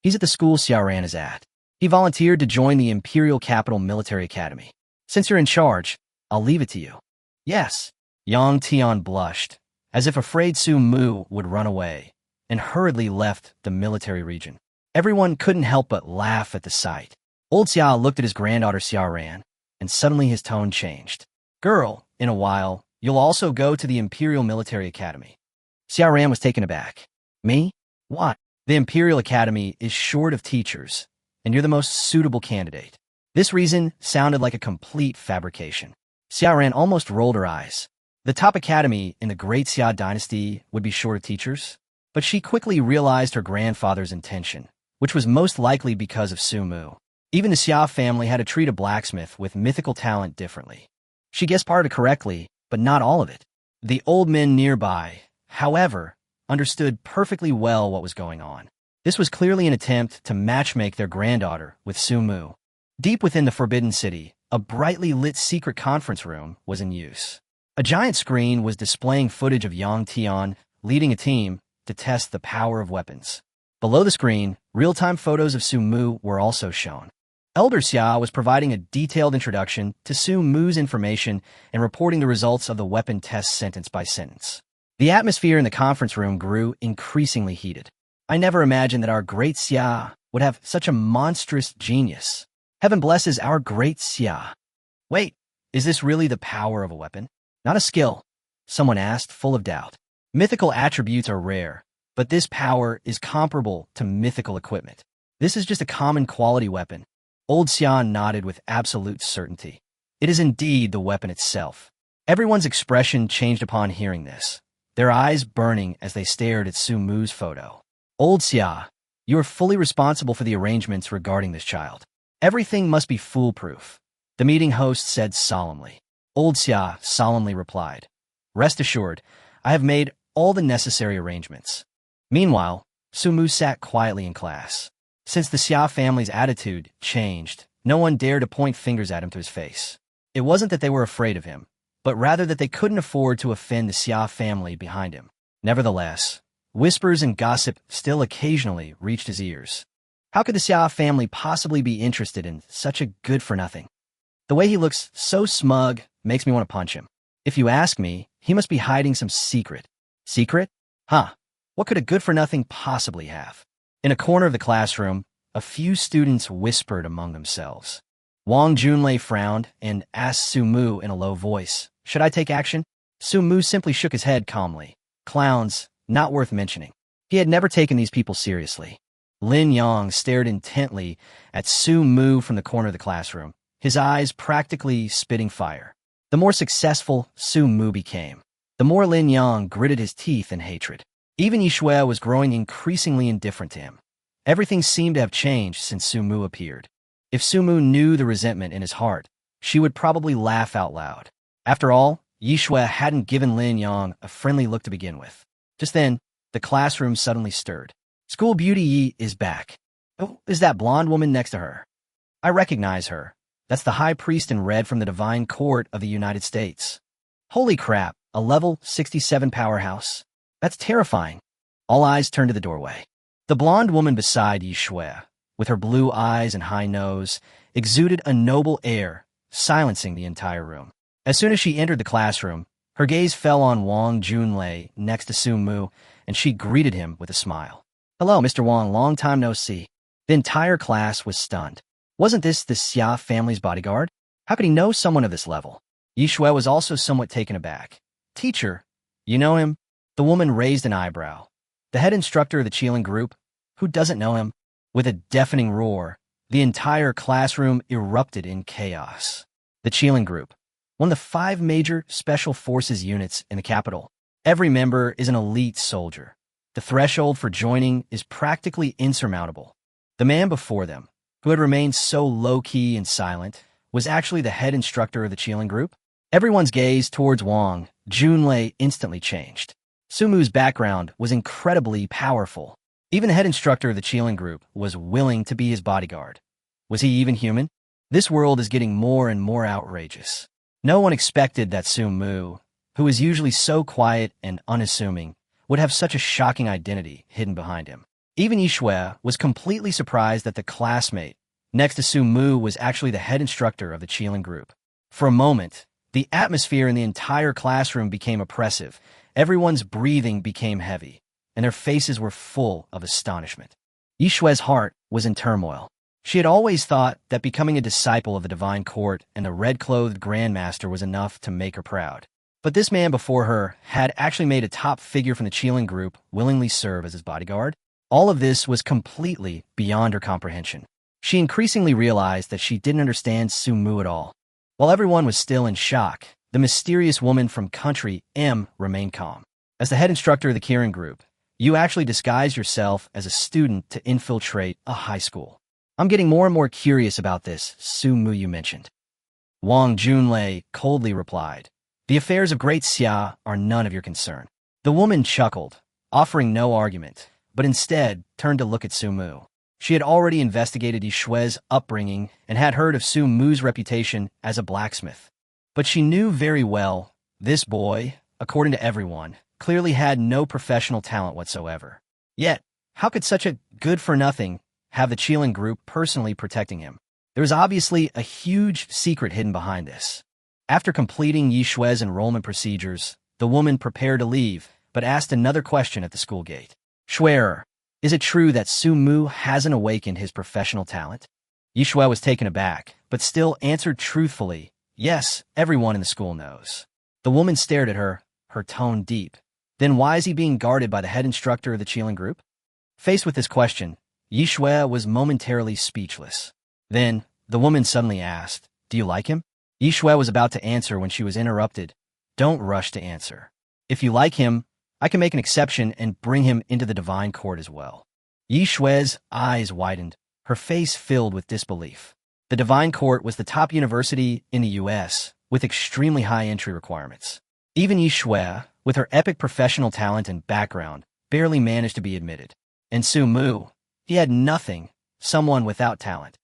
"He's at the school Xia Ran is at. He volunteered to join the Imperial Capital Military Academy. Since you're in charge, I'll leave it to you." "Yes." Yang Tian blushed, as if afraid Su Mu would run away, and hurriedly left the military region. Everyone couldn't help but laugh at the sight. Old Xia looked at his granddaughter Xia Ran, and suddenly his tone changed. "Girl, in a while, you'll also go to the Imperial Military Academy." Xia Ran was taken aback. "Me? Why?" "The Imperial Academy is short of teachers, and you're the most suitable candidate." This reason sounded like a complete fabrication. Xia Ran almost rolled her eyes. The top academy in the Great Xia dynasty would be short of teachers? But she quickly realized her grandfather's intention, which was most likely because of Su Mu. Even the Xia family had to treat a blacksmith with mythical talent differently. She guessed part of it correctly, but not all of it. The old men nearby, however, understood perfectly well what was going on. This was clearly an attempt to matchmake their granddaughter with Su Mu. Deep within the Forbidden City, a brightly lit secret conference room was in use. A giant screen was displaying footage of Yang Tian leading a team to test the power of weapons. Below the screen, real-time photos of Su Mu were also shown. Elder Xia was providing a detailed introduction to Su Mu's information and reporting the results of the weapon test sentence by sentence. The atmosphere in the conference room grew increasingly heated. "I never imagined that our great Xia would have such a monstrous genius. Heaven blesses our great Xia." "Wait, is this really the power of a weapon? Not a skill?" someone asked, full of doubt. "Mythical attributes are rare, but this power is comparable to mythical equipment. This is just a common quality weapon. Old Xian nodded with absolute certainty. It is indeed the weapon itself. Everyone's expression changed upon hearing this, their eyes burning as they stared at Su Mu's photo. Old Xia, you are fully responsible for the arrangements regarding this child. Everything must be foolproof, the meeting host said solemnly. Old Xia solemnly replied, rest assured, I have made all the necessary arrangements. Meanwhile, Su Mu sat quietly in class. Since the Xia family's attitude changed, no one dared to point fingers at him to his face. It wasn't that they were afraid of him, but rather that they couldn't afford to offend the Xia family behind him. Nevertheless, whispers and gossip still occasionally reached his ears. How could the Xia family possibly be interested in such a good-for-nothing? The way he looks so smug makes me want to punch him. If you ask me, he must be hiding some secret. Secret? Huh. What could a good-for-nothing possibly have? In a corner of the classroom, a few students whispered among themselves. Wang Junlei frowned and asked Su Mu in a low voice, should I take action? Su Mu simply shook his head calmly. Clowns, not worth mentioning. He had never taken these people seriously. Lin Yang stared intently at Su Mu from the corner of the classroom, his eyes practically spitting fire. The more successful Su Mu became, the more Lin Yang gritted his teeth in hatred. Even Yishui was growing increasingly indifferent to him. Everything seemed to have changed since Su Mu appeared. If Su Mu knew the resentment in his heart, she would probably laugh out loud. After all, Yishui hadn't given Lin Yang a friendly look to begin with. Just then, the classroom suddenly stirred. School Beauty Yi is back. Oh, is that blonde woman next to her? I recognize her. That's the High Priest in red from the Divine Court of the United States. Holy crap, a level 67 powerhouse. That's terrifying. All eyes turned to the doorway. The blonde woman beside Yishui, with her blue eyes and high nose, exuded a noble air, silencing the entire room. As soon as she entered the classroom, her gaze fell on Wang Junlei next to Su Mu, and she greeted him with a smile. Hello, Mr. Wang, long time no see. The entire class was stunned. Wasn't this the Xia family's bodyguard? How could he know someone of this level? Yishui was also somewhat taken aback. Teacher, you know him? The woman raised an eyebrow. The head instructor of the Qilin group? Who doesn't know him? With a deafening roar, the entire classroom erupted in chaos. The Qilin group, one of the 5 major special forces units in the capital. Every member is an elite soldier. The threshold for joining is practically insurmountable. The man before them, who had remained so low-key and silent, was actually the head instructor of the Qilin group. Everyone's gaze towards Wang Junlei instantly changed. Su Mu's background was incredibly powerful. Even the head instructor of the Qilin group was willing to be his bodyguard. Was he even human? This world is getting more and more outrageous. No one expected that Su Mu, who is usually so quiet and unassuming, would have such a shocking identity hidden behind him. Even Yishui was completely surprised that the classmate next to Su Mu was actually the head instructor of the Qilin group. For a moment, the atmosphere in the entire classroom became oppressive. Everyone's breathing became heavy, and their faces were full of astonishment. Yishui's heart was in turmoil. She had always thought that becoming a disciple of the Divine Court and the red-clothed Grandmaster was enough to make her proud. But this man before her had actually made a top figure from the Qilin group willingly serve as his bodyguard. All of this was completely beyond her comprehension. She increasingly realized that she didn't understand Su Mu at all. While everyone was still in shock, the mysterious woman from Country M remained calm. As the head instructor of the Qilin group, you actually disguised yourself as a student to infiltrate a high school. I'm getting more and more curious about this Su Mu you mentioned. Wang Junlei coldly replied, the affairs of Great Xia are none of your concern. The woman chuckled, offering no argument, but instead turned to look at Su Mu. She had already investigated Yishui's upbringing and had heard of Su Mu's reputation as a blacksmith. But she knew very well, this boy, according to everyone, clearly had no professional talent whatsoever. Yet, how could such a good-for-nothing have the Qilin group personally protecting him? There was obviously a huge secret hidden behind this. After completing Yishui's enrollment procedures, the woman prepared to leave, but asked another question at the school gate. Schwerer, is it true that Su Mu hasn't awakened his professional talent? Yishui was taken aback, but still answered truthfully, yes, everyone in the school knows. The woman stared at her, her tone deep. Then why is he being guarded by the head instructor of the Qilin group? Faced with this question, Yi Shui was momentarily speechless. Then, the woman suddenly asked, "Do you like him?" Yi Shui was about to answer when she was interrupted. "Don't rush to answer. If you like him, I can make an exception and bring him into the divine court as well." Yi Shui's eyes widened, her face filled with disbelief. The divine court was the top university in the U.S., with extremely high entry requirements. Even Yi Shui, with her epic professional talent and background, barely managed to be admitted. And Su Mu, he had nothing, someone without talent.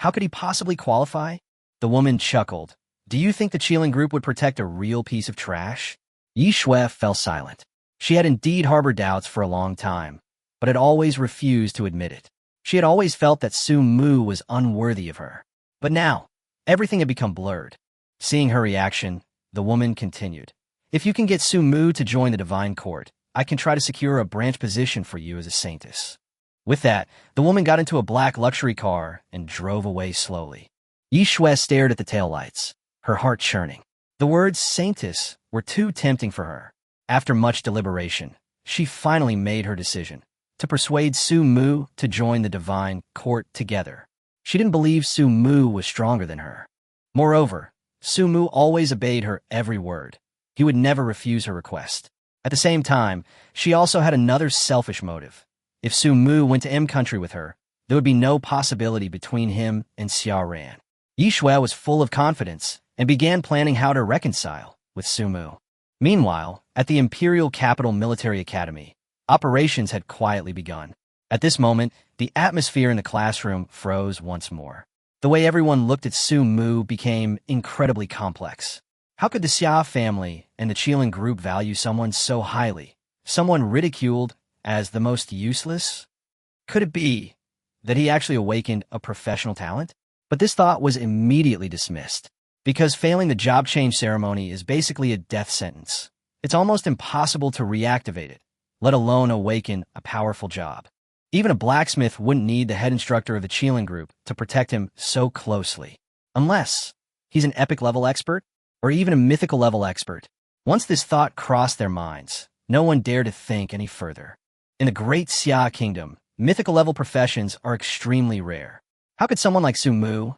How could he possibly qualify? The woman chuckled. "Do you think the Qilin group would protect a real piece of trash?" Yi Shui fell silent. She had indeed harbored doubts for a long time, but had always refused to admit it. She had always felt that Su Mu was unworthy of her. But now, everything had become blurred. Seeing her reaction, the woman continued, "If you can get Su Mu to join the divine court, I can try to secure a branch position for you as a saintess." With that, the woman got into a black luxury car and drove away slowly. Yi Shui stared at the taillights, her heart churning. The words saintess were too tempting for her. After much deliberation, she finally made her decision to persuade Su Mu to join the divine court together. She didn't believe Su Mu was stronger than her. Moreover, Su Mu always obeyed her every word. He would never refuse her request. At the same time, she also had another selfish motive. If Su Mu went to M country with her, there would be no possibility between him and Xia Ran. Yi Shui was full of confidence and began planning how to reconcile with Su Mu. Meanwhile, at the Imperial Capital Military Academy, operations had quietly begun. At this moment, the atmosphere in the classroom froze once more. The way everyone looked at Su Mu became incredibly complex. How could the Xia family and the Qilin group value someone so highly, someone ridiculed as the most useless? Could it be that he actually awakened a professional talent? But this thought was immediately dismissed, because failing the job change ceremony is basically a death sentence. It's almost impossible to reactivate it, let alone awaken a powerful job. Even a blacksmith wouldn't need the head instructor of the Qilin group to protect him so closely, unless he's an epic level expert or even a mythical level expert. Once this thought crossed their minds, no one dared to think any further. In the great Xia kingdom, mythical level professions are extremely rare. How could someone like Su Mu,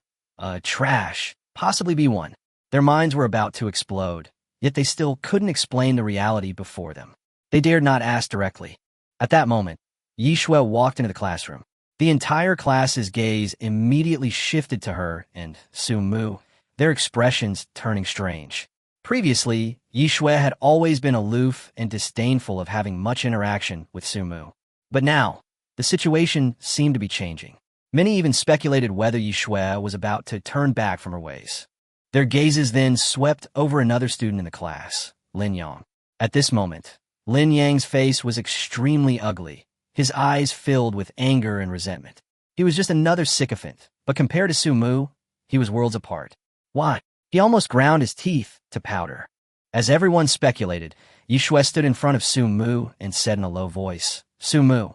trash, possibly be one? Their minds were about to explode, yet they still couldn't explain the reality before them. They dared not ask directly. At that moment, Yi Shui walked into the classroom. The entire class's gaze immediately shifted to her and Su Mu, their expressions turning strange. Previously, Yi Shui had always been aloof and disdainful of having much interaction with Su Mu. But now, the situation seemed to be changing. Many even speculated whether Yi Shui was about to turn back from her ways. Their gazes then swept over another student in the class, Lin Yang. At this moment, Lin Yang's face was extremely ugly, his eyes filled with anger and resentment. He was just another sycophant, but compared to Su Mu, he was worlds apart. Why? He almost ground his teeth to powder. As everyone speculated, Yi Shui stood in front of Su Mu and said in a low voice, "Su Mu,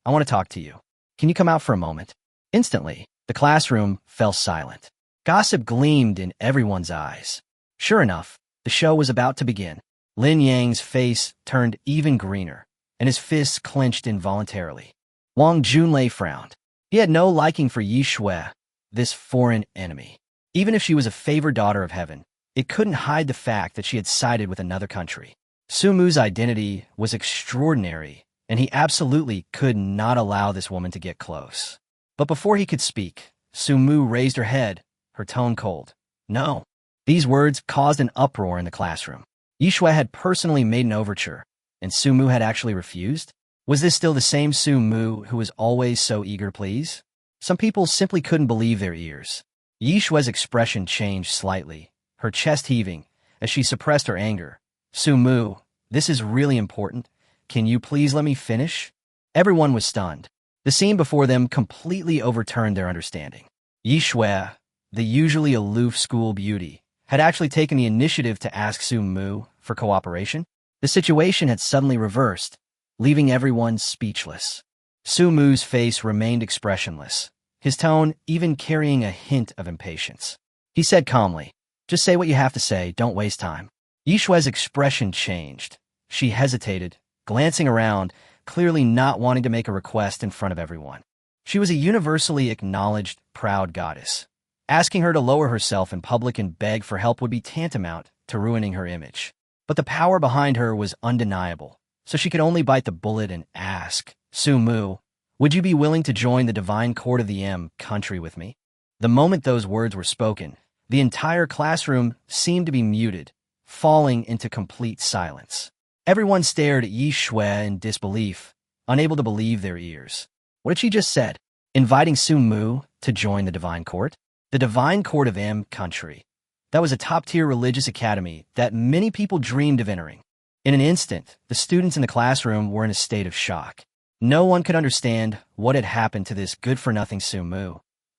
I want to talk to you. Can you come out for a moment?" Instantly, the classroom fell silent. Gossip gleamed in everyone's eyes. Sure enough, the show was about to begin. Lin Yang's face turned even greener, and his fists clenched involuntarily. Wang Junlei frowned. He had no liking for Yi Shui, this foreign enemy. Even if she was a favored daughter of heaven, it couldn't hide the fact that she had sided with another country. Su Mu's identity was extraordinary, and he absolutely could not allow this woman to get close. But before he could speak, Su Mu raised her head, her tone cold. "No." These words caused an uproar in the classroom. Yi Shui had personally made an overture, and Su Mu had actually refused? Was this still the same Su Mu who was always so eager to please? Some people simply couldn't believe their ears. Yi Shui's expression changed slightly, her chest heaving, as she suppressed her anger. "Su Mu, this is really important. Can you please let me finish?" Everyone was stunned. The scene before them completely overturned their understanding. Yi Shui, the usually aloof school beauty, had actually taken the initiative to ask Su Mu for cooperation. The situation had suddenly reversed, leaving everyone speechless. Su Mu's face remained expressionless, his tone even carrying a hint of impatience. He said calmly, "Just say what you have to say, don't waste time." Yi Shui's expression changed. She hesitated, glancing around, clearly not wanting to make a request in front of everyone. She was a universally acknowledged, proud goddess. Asking her to lower herself in public and beg for help would be tantamount to ruining her image. But the power behind her was undeniable, so she could only bite the bullet and ask, Su-mu, would you be willing to join the divine court of the M country with me? The moment those words were spoken, the entire classroom seemed to be muted, falling into complete silence. Everyone stared at Yi Shui in disbelief, unable to believe their ears. What had she just said? Inviting Su-mu to join the divine court? The divine court of M country. That was a top-tier religious academy that many people dreamed of entering. In an instant, the students in the classroom were in a state of shock. No one could understand what had happened to this good-for-nothing Su-mu.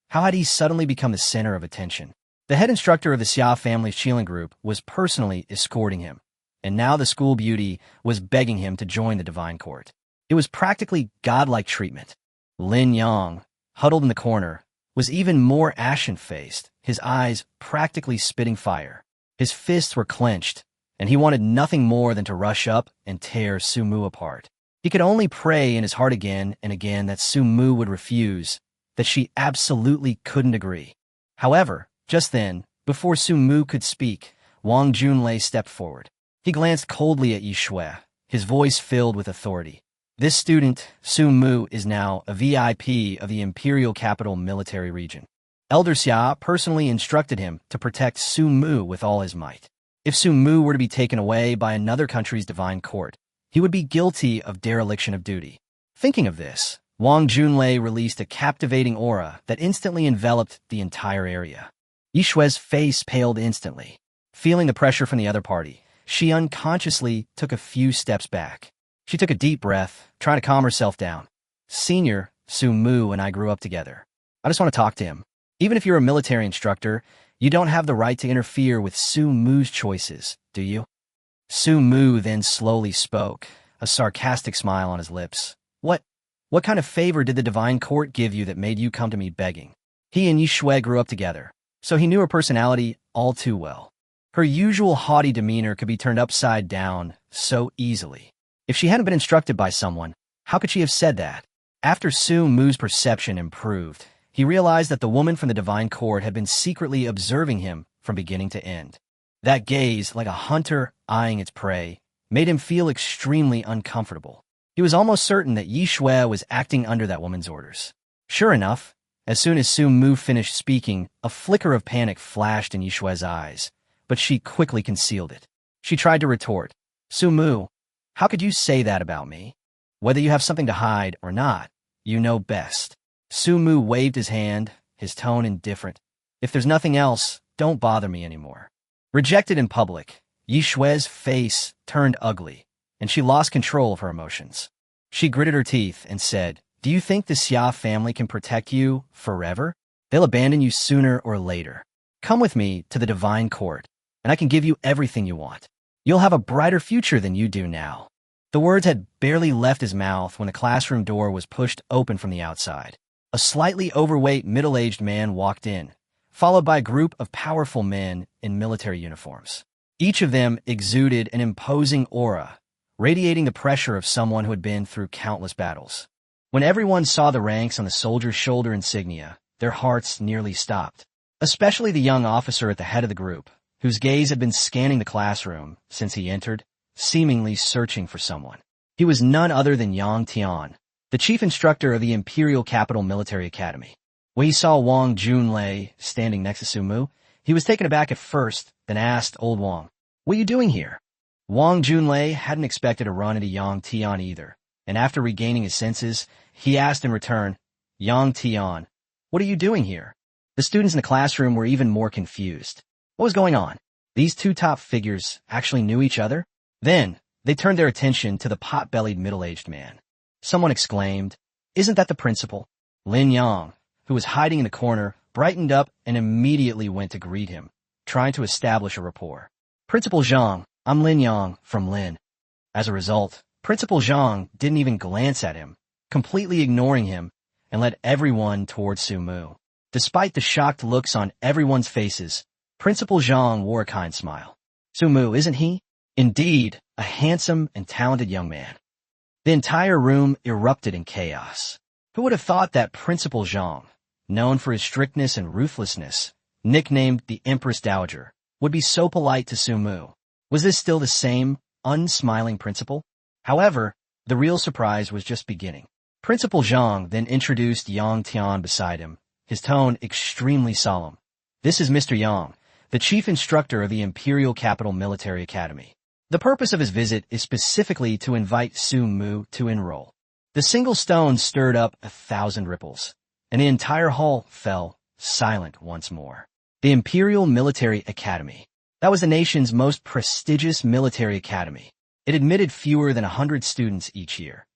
How had he suddenly become the center of attention? The head instructor of the Xia family's Qilin group was personally escorting him, and now the school beauty was begging him to join the divine court. It was practically godlike treatment. Lin Yang, huddled in the corner, was even more ashen-faced, his eyes practically spitting fire. His fists were clenched, and he wanted nothing more than to rush up and tear Su-mu apart. He could only pray in his heart again and again that Su-mu would refuse, that she absolutely couldn't agree. However, just then, before Su-mu could speak, Wang Junlei stepped forward. He glanced coldly at Yi Shui, his voice filled with authority. This student, Su-mu, is now a VIP of the Imperial Capital Military Region. Elder Xia personally instructed him to protect Su-mu with all his might. If Su-mu were to be taken away by another country's divine court, he would be guilty of dereliction of duty. Thinking of this, Wang Junlei released a captivating aura that instantly enveloped the entire area. Yi Shui's face paled instantly. Feeling the pressure from the other party, she unconsciously took a few steps back. She took a deep breath, trying to calm herself down. Senior, Su-mu and I grew up together. I just want to talk to him. Even if you're a military instructor, you don't have the right to interfere with Su-mu's choices, do you? Su-mu then slowly spoke, a sarcastic smile on his lips. What kind of favor did the divine court give you that made you come to me begging? He and Yi Shui grew up together, so he knew her personality all too well. Her usual haughty demeanor could be turned upside down so easily. If she hadn't been instructed by someone, how could she have said that? After Su-mu's perception improved, he realized that the woman from the divine court had been secretly observing him from beginning to end. That gaze, like a hunter eyeing its prey, made him feel extremely uncomfortable. He was almost certain that Yi Shui was acting under that woman's orders. Sure enough, as soon as Su-mu finished speaking, a flicker of panic flashed in Yi Shui's eyes, but she quickly concealed it. She tried to retort, Su-mu, how could you say that about me? Whether you have something to hide or not, you know best. Su-mu waved his hand, his tone indifferent. If there's nothing else, don't bother me anymore. Rejected in public, Yi Shui's face turned ugly, and she lost control of her emotions. She gritted her teeth and said, Do you think the Xia family can protect you forever? They'll abandon you sooner or later. Come with me to the divine court, and I can give you everything you want. You'll have a brighter future than you do now. The words had barely left his mouth when the classroom door was pushed open from the outside. A slightly overweight middle-aged man walked in, followed by a group of powerful men in military uniforms. Each of them exuded an imposing aura, radiating the pressure of someone who had been through countless battles. When everyone saw the ranks on the soldier's shoulder insignia, their hearts nearly stopped. Especially the young officer at the head of the group, whose gaze had been scanning the classroom since he entered, seemingly searching for someone. He was none other than Yang Tian, the chief instructor of the Imperial Capital Military Academy. When he saw Wang Junlei standing next to Su-mu, he was taken aback at first, then asked old Wang, What are you doing here? Wang Junlei hadn't expected to run into Yang Tian either, and after regaining his senses, he asked in return, Yang Tian, what are you doing here? The students in the classroom were even more confused. What was going on? These two top figures actually knew each other? Then, they turned their attention to the pot-bellied middle-aged man. Someone exclaimed, Isn't that the principal? Lin Yang, who was hiding in the corner, brightened up and immediately went to greet him, trying to establish a rapport. Principal Zhang, I'm Lin Yang from Lin. As a result, Principal Zhang didn't even glance at him, completely ignoring him, and led everyone towards Su-mu. Despite the shocked looks on everyone's faces, Principal Zhang wore a kind smile. Su-mu, isn't he? Indeed, a handsome and talented young man. The entire room erupted in chaos. Who would have thought that Principal Zhang, known for his strictness and ruthlessness, nicknamed the Empress Dowager, would be so polite to Su Mu? Was this still the same unsmiling principal? However, the real surprise was just beginning. Principal Zhang then introduced Yang Tian beside him, his tone extremely solemn. This is Mr. Yang, the chief instructor of the Imperial Capital Military Academy. The purpose of his visit is specifically to invite Su Mu to enroll. The single stone stirred up 1,000 ripples, and the entire hall fell silent once more. The Imperial Military Academy. That was the nation's most prestigious military academy. It admitted fewer than 100 students each year.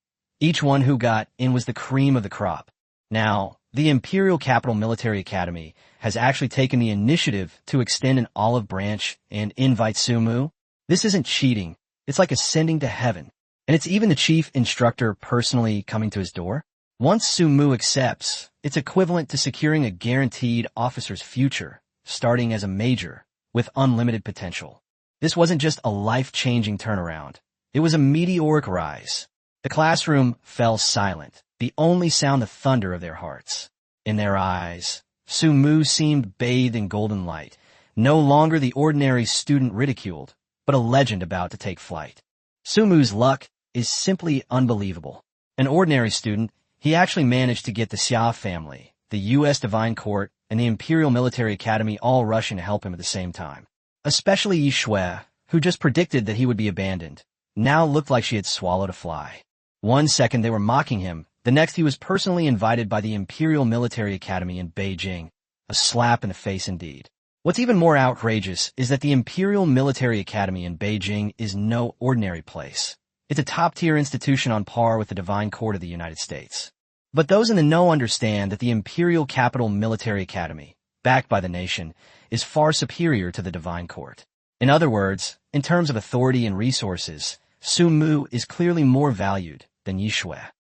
Each one who got in was the cream of the crop. Now, the Imperial Capital Military Academy has actually taken the initiative to extend an olive branch and invite Su Mu. This isn't cheating. It's like ascending to heaven. And it's even the chief instructor personally coming to his door. Once Su Mu accepts, it's equivalent to securing a guaranteed officer's future, starting as a major, with unlimited potential. This wasn't just a life-changing turnaround. It was a meteoric rise. The classroom fell silent, the only sound the thunder of their hearts. In their eyes, Su Mu seemed bathed in golden light, no longer the ordinary student ridiculed, but a legend about to take flight. Su Mu's luck is simply unbelievable. An ordinary student, he actually managed to get the Xia family, the U.S. Divine Court, and the Imperial Military Academy all rushing to help him at the same time. Especially Yi Shui, who just predicted that he would be abandoned, now looked like she had swallowed a fly. One second they were mocking him, the next he was personally invited by the Imperial Military Academy in Beijing. A slap in the face indeed. What's even more outrageous is that the Imperial Military Academy in Beijing is no ordinary place. It's a top-tier institution on par with the Divine Court of the United States. But those in the know understand that the Imperial Capital Military Academy, backed by the nation, is far superior to the Divine Court. In other words, in terms of authority and resources, Su Mu is clearly more valued than Yi Shui.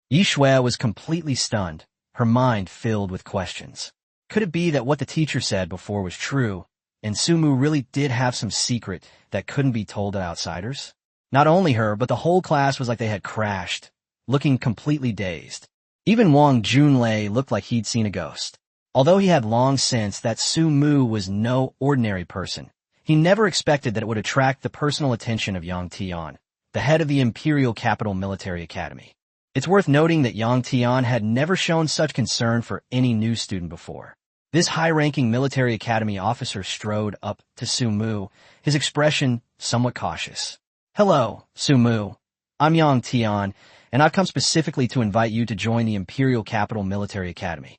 Yi Shui was completely stunned, her mind filled with questions. Could it be that what the teacher said before was true, and Su Mu really did have some secret that couldn't be told to outsiders? Not only her, but the whole class was like they had crashed, looking completely dazed. Even Wang Junlei looked like he'd seen a ghost. Although he had long sensed that Su Mu was no ordinary person, he never expected that it would attract the personal attention of Yang Tian, the head of the Imperial Capital Military Academy. It's worth noting that Yang Tian had never shown such concern for any new student before. This high-ranking military academy officer strode up to Su Mu, his expression somewhat cautious. "Hello, Su Mu. I'm Yang Tian, and I've come specifically to invite you to join the Imperial Capital Military Academy."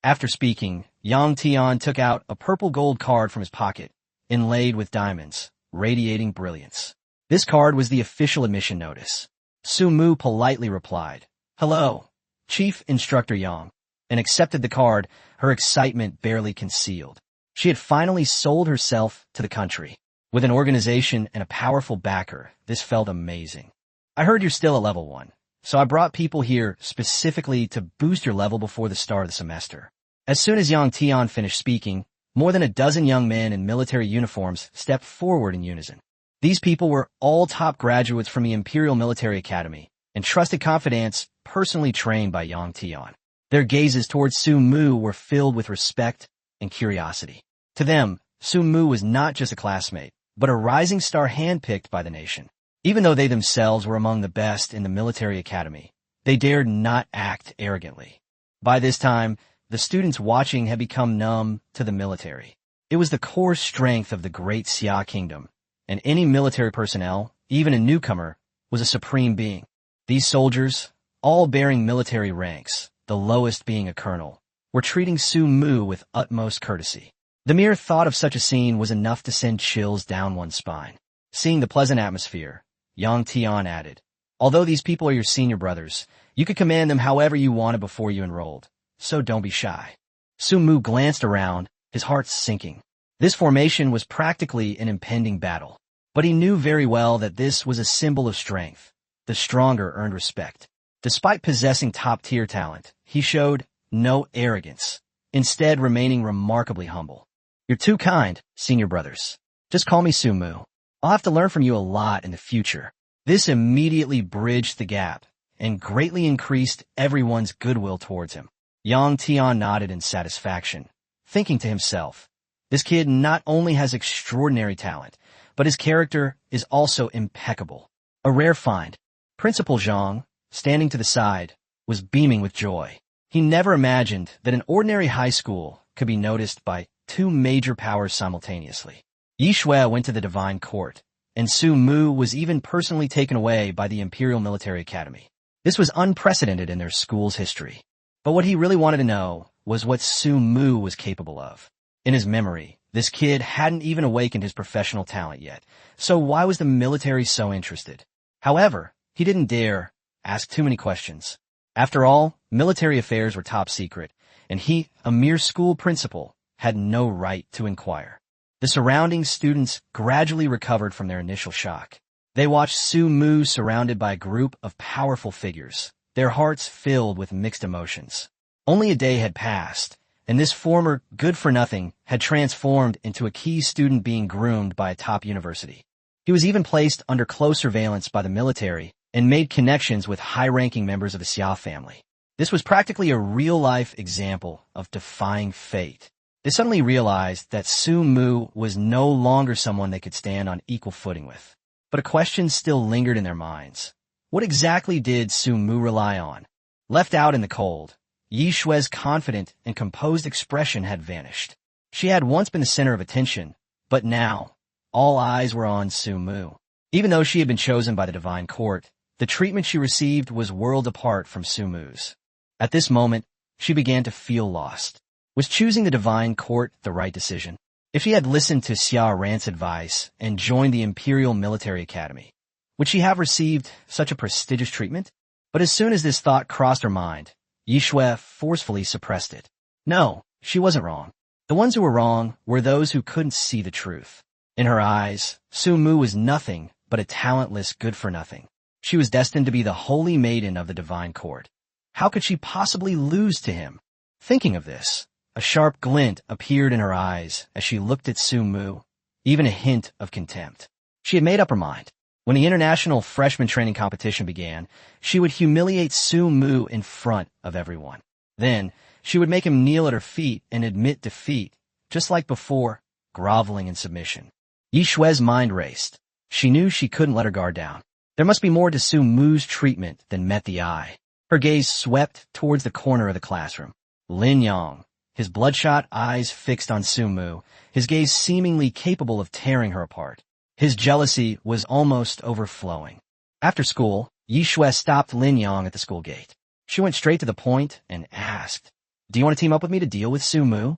After speaking, Yang Tian took out a purple gold card from his pocket, inlaid with diamonds, radiating brilliance. This card was the official admission notice. Su Mu politely replied, "Hello, Chief Instructor Yang," and accepted the card, her excitement barely concealed. She had finally sold herself to the country. With an organization and a powerful backer, this felt amazing. "I heard you're still at level 1, so I brought people here specifically to boost your level before the start of the semester." As soon as Yang Tian finished speaking, more than a dozen young men in military uniforms stepped forward in unison. These people were all top graduates from the Imperial Military Academy and trusted confidants personally trained by Yang Tian. Their gazes towards Su Mu were filled with respect and curiosity. To them, Su Mu was not just a classmate, but a rising star handpicked by the nation. Even though they themselves were among the best in the military academy, they dared not act arrogantly. By this time, the students watching had become numb to the military. It was the core strength of the great Xia Kingdom, and any military personnel, even a newcomer, was a supreme being. These soldiers, all bearing military ranks, the lowest being a colonel, were treating Su Mu with utmost courtesy. The mere thought of such a scene was enough to send chills down one's spine. Seeing the pleasant atmosphere, Yang Tian added, "Although these people are your senior brothers, you could command them however you wanted before you enrolled, so don't be shy." Su Mu glanced around, his heart sinking. This formation was practically an impending battle, but he knew very well that this was a symbol of strength. The stronger earned respect. Despite possessing top-tier talent, he showed no arrogance, instead remaining remarkably humble. "You're too kind, senior brothers. Just call me Su Mu. I'll have to learn from you a lot in the future. This immediately bridged the gap and greatly increased everyone's goodwill towards him. Yang Tian nodded in satisfaction, thinking to himself, this kid not only has extraordinary talent, but his character is also impeccable. A rare find. Principal Zhang, standing to the side, was beaming with joy. He never imagined that an ordinary high school could be noticed by two major powers simultaneously. Yi Shui went to the Divine Court, and Su Mu was even personally taken away by the Imperial Military Academy. This was unprecedented in their school's history. But what he really wanted to know was what Su Mu was capable of. In his memory, this kid hadn't even awakened his professional talent yet, so why was the military so interested? However, he didn't dare ask too many questions. After all, military affairs were top secret, and he, a mere school principal, had no right to inquire. The surrounding students gradually recovered from their initial shock. They watched Su Mu surrounded by a group of powerful figures, their hearts filled with mixed emotions. Only a day had passed, and this former good-for-nothing had transformed into a key student being groomed by a top university. He was even placed under close surveillance by the military and made connections with high-ranking members of the Xia family. This was practically a real-life example of defying fate. They suddenly realized that Su Mu was no longer someone they could stand on equal footing with. But a question still lingered in their minds. What exactly did Su Mu rely on? Left out in the cold, Yi Shui's confident and composed expression had vanished. She had once been the center of attention, but now, all eyes were on Su Mu. Even though she had been chosen by the Divine Court, the treatment she received was worlds apart from Su Mu's. At this moment, she began to feel lost. Was choosing the Divine Court the right decision? If she had listened to Xia Ran's advice and joined the Imperial Military Academy, would she have received such a prestigious treatment? But as soon as this thought crossed her mind, Yi Shui forcefully suppressed it. No, she wasn't wrong. The ones who were wrong were those who couldn't see the truth. In her eyes, Su Mu was nothing but a talentless good-for-nothing. She was destined to be the holy maiden of the Divine Court. How could she possibly lose to him? Thinking of this, a sharp glint appeared in her eyes as she looked at Su Mu, even a hint of contempt. She had made up her mind. When the international freshman training competition began, she would humiliate Su Mu in front of everyone. Then, she would make him kneel at her feet and admit defeat, just like before, groveling in submission. Yi Shui's mind raced. She knew she couldn't let her guard down. There must be more to Su Mu's treatment than met the eye. Her gaze swept towards the corner of the classroom. Lin Yang, his bloodshot eyes fixed on Su Mu, his gaze seemingly capable of tearing her apart. His jealousy was almost overflowing. After school, Yi Shui stopped Lin Yang at the school gate. She went straight to the point and asked, "Do you want to team up with me to deal with Su Mu?"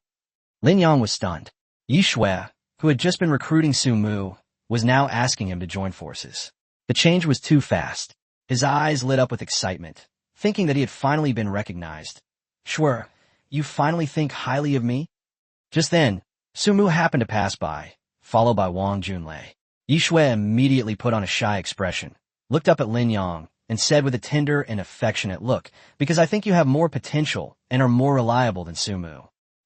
Lin Yang was stunned. Yi Shui, who had just been recruiting Su Mu, was now asking him to join forces. The change was too fast. His eyes lit up with excitement, thinking that he had finally been recognized. "Sure, you finally think highly of me?" Just then, Su Mu happened to pass by, followed by Wang Junlei. Yi Shui immediately put on a shy expression, looked up at Lin Yang, and said with a tender and affectionate look, "Because I think you have more potential and are more reliable than Su Mu."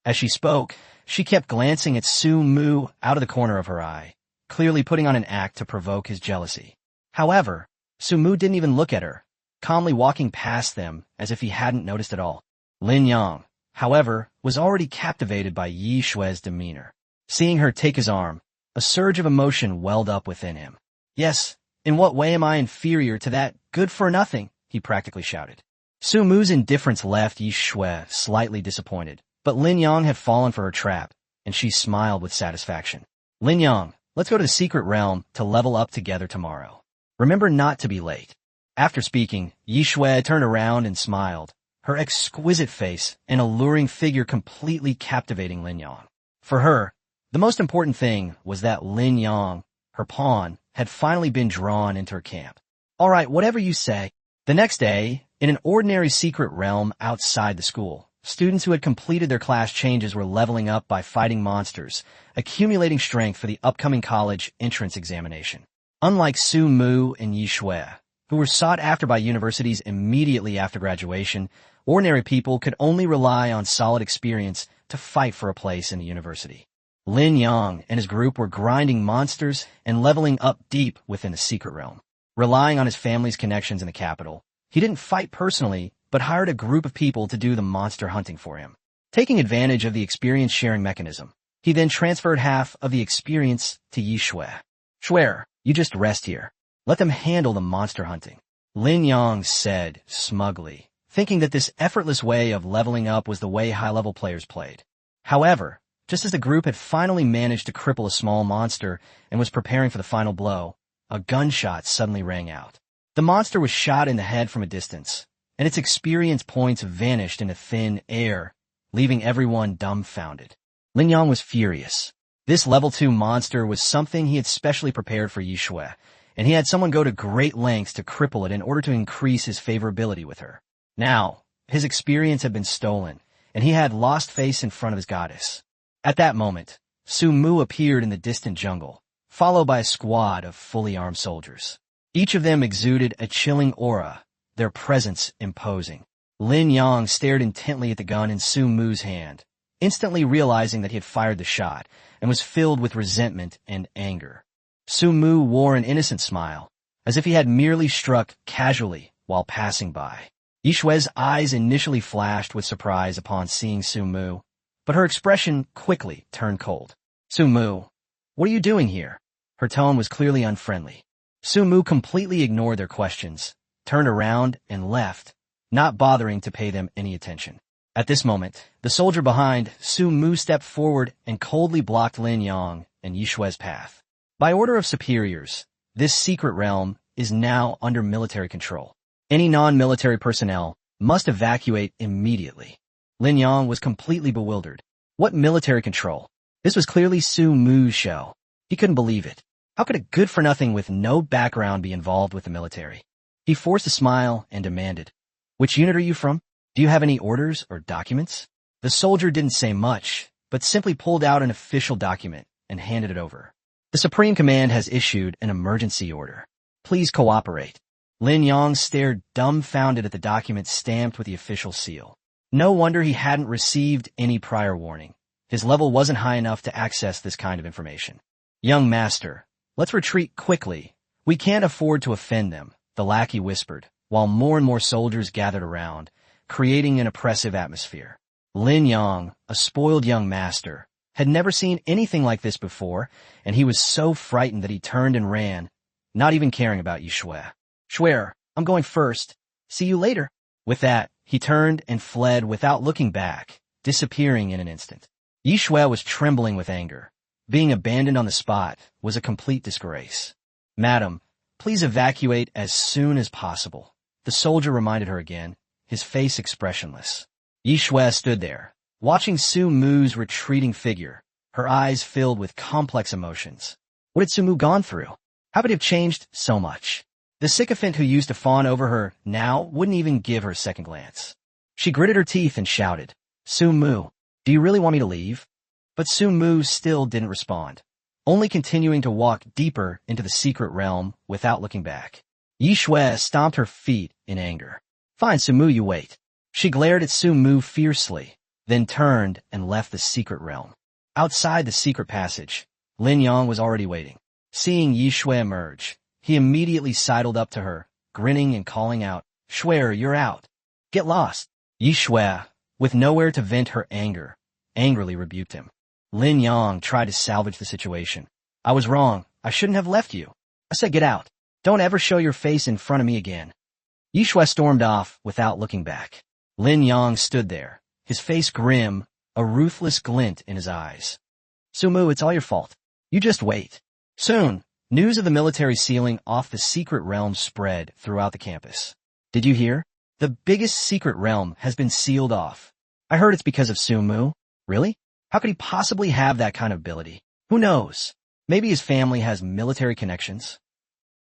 As she spoke, she kept glancing at Su Mu out of the corner of her eye, clearly putting on an act to provoke his jealousy. However, Su Mu didn't even look at her, calmly walking past them as if he hadn't noticed at all. Lin Yang, however, was already captivated by Yi Shui's demeanor. Seeing her take his arm, a surge of emotion welled up within him. "Yes, in what way am I inferior to that good-for-nothing?" he practically shouted. Su Mu's indifference left Yi Shui slightly disappointed, but Lin Yang had fallen for her trap, and she smiled with satisfaction. "Lin Yang, let's go to the secret realm to level up together tomorrow. Remember not to be late." After speaking, Yi Shui turned around and smiled, her exquisite face and alluring figure completely captivating Lin Yang. For her, the most important thing was that Lin Yang, her pawn, had finally been drawn into her camp. "All right, whatever you say." The next day, in an ordinary secret realm outside the school, students who had completed their class changes were leveling up by fighting monsters, accumulating strength for the upcoming college entrance examination. Unlike Su Mu and Yi Shui, who were sought after by universities immediately after graduation, ordinary people could only rely on solid experience to fight for a place in the university. Lin Yang and his group were grinding monsters and leveling up deep within the secret realm. Relying on his family's connections in the capital, he didn't fight personally, but hired a group of people to do the monster hunting for him. Taking advantage of the experience sharing mechanism, he then transferred half of the experience to Yi Shui. Shui, you just rest here. Let them handle the monster hunting, Lin Yang said smugly, thinking that this effortless way of leveling up was the way high-level players played. However, just as the group had finally managed to cripple a small monster and was preparing for the final blow, a gunshot suddenly rang out. The monster was shot in the head from a distance, and its experience points vanished into thin air, leaving everyone dumbfounded. Lin Yang was furious. This level 2 monster was something he had specially prepared for Yi Shui, and he had someone go to great lengths to cripple it in order to increase his favorability with her. Now, his experience had been stolen, and he had lost face in front of his goddess. At that moment, Su Mu appeared in the distant jungle, followed by a squad of fully armed soldiers. Each of them exuded a chilling aura, their presence imposing. Lin Yang stared intently at the gun in Su Mu's hand, instantly realizing that he had fired the shot, and was filled with resentment and anger. Su Mu wore an innocent smile, as if he had merely struck casually while passing by. Yi Shui's eyes initially flashed with surprise upon seeing Su Mu, but her expression quickly turned cold. Su Mu, what are you doing here? Her tone was clearly unfriendly. Su Mu completely ignored their questions, turned around, and left, not bothering to pay them any attention. At this moment, the soldier behind Su Mu stepped forward and coldly blocked Lin Yang and Yi Shui's path. By order of superiors, this secret realm is now under military control. Any non-military personnel must evacuate immediately. Lin Yang was completely bewildered. What military control? This was clearly Su Mu's show. He couldn't believe it. How could a good-for-nothing with no background be involved with the military? He forced a smile and demanded, "Which unit are you from? Do you have any orders or documents?" The soldier didn't say much, but simply pulled out an official document and handed it over. "The Supreme Command has issued an emergency order. Please cooperate." Lin Yang stared dumbfounded at the document stamped with the official seal. No wonder he hadn't received any prior warning. His level wasn't high enough to access this kind of information. "Young master, let's retreat quickly. We can't afford to offend them," the lackey whispered, while more and more soldiers gathered around, creating an oppressive atmosphere. Lin Yang, a spoiled young master, had never seen anything like this before, and he was so frightened that he turned and ran, not even caring about Yi Shui. "Shui, I'm going first. See you later." With that, he turned and fled without looking back, disappearing in an instant. Yi Shui was trembling with anger. Being abandoned on the spot was a complete disgrace. "Madam, please evacuate as soon as possible," the soldier reminded her again, his face expressionless. Yi Shui stood there, watching Su Mu's retreating figure, her eyes filled with complex emotions. What had Su Mu gone through? How could it have changed so much? The sycophant who used to fawn over her now wouldn't even give her a second glance. She gritted her teeth and shouted, "Su Mu, do you really want me to leave?" But Su Mu still didn't respond, only continuing to walk deeper into the secret realm without looking back. Yi Shui stomped her feet in anger. "Fine, Su Mu, you wait." She glared at Su Mu fiercely, then turned and left the secret realm. Outside the secret passage, Lin Yang was already waiting. Seeing Yi Shui emerge, he immediately sidled up to her, grinning and calling out, "Shui, you're out. Get lost." Yi Shui, with nowhere to vent her anger, angrily rebuked him. Lin Yang tried to salvage the situation. "I was wrong. I shouldn't have left you. I said get out. Don't ever show your face in front of me again." Yi Shui stormed off without looking back. Lin Yang stood there, his face grim, a ruthless glint in his eyes. "Su Mu, it's all your fault. You just wait." Soon, news of the military sealing off the secret realm spread throughout the campus. "Did you hear? The biggest secret realm has been sealed off. I heard it's because of Su Mu." "Really? How could he possibly have that kind of ability? Who knows? Maybe his family has military connections."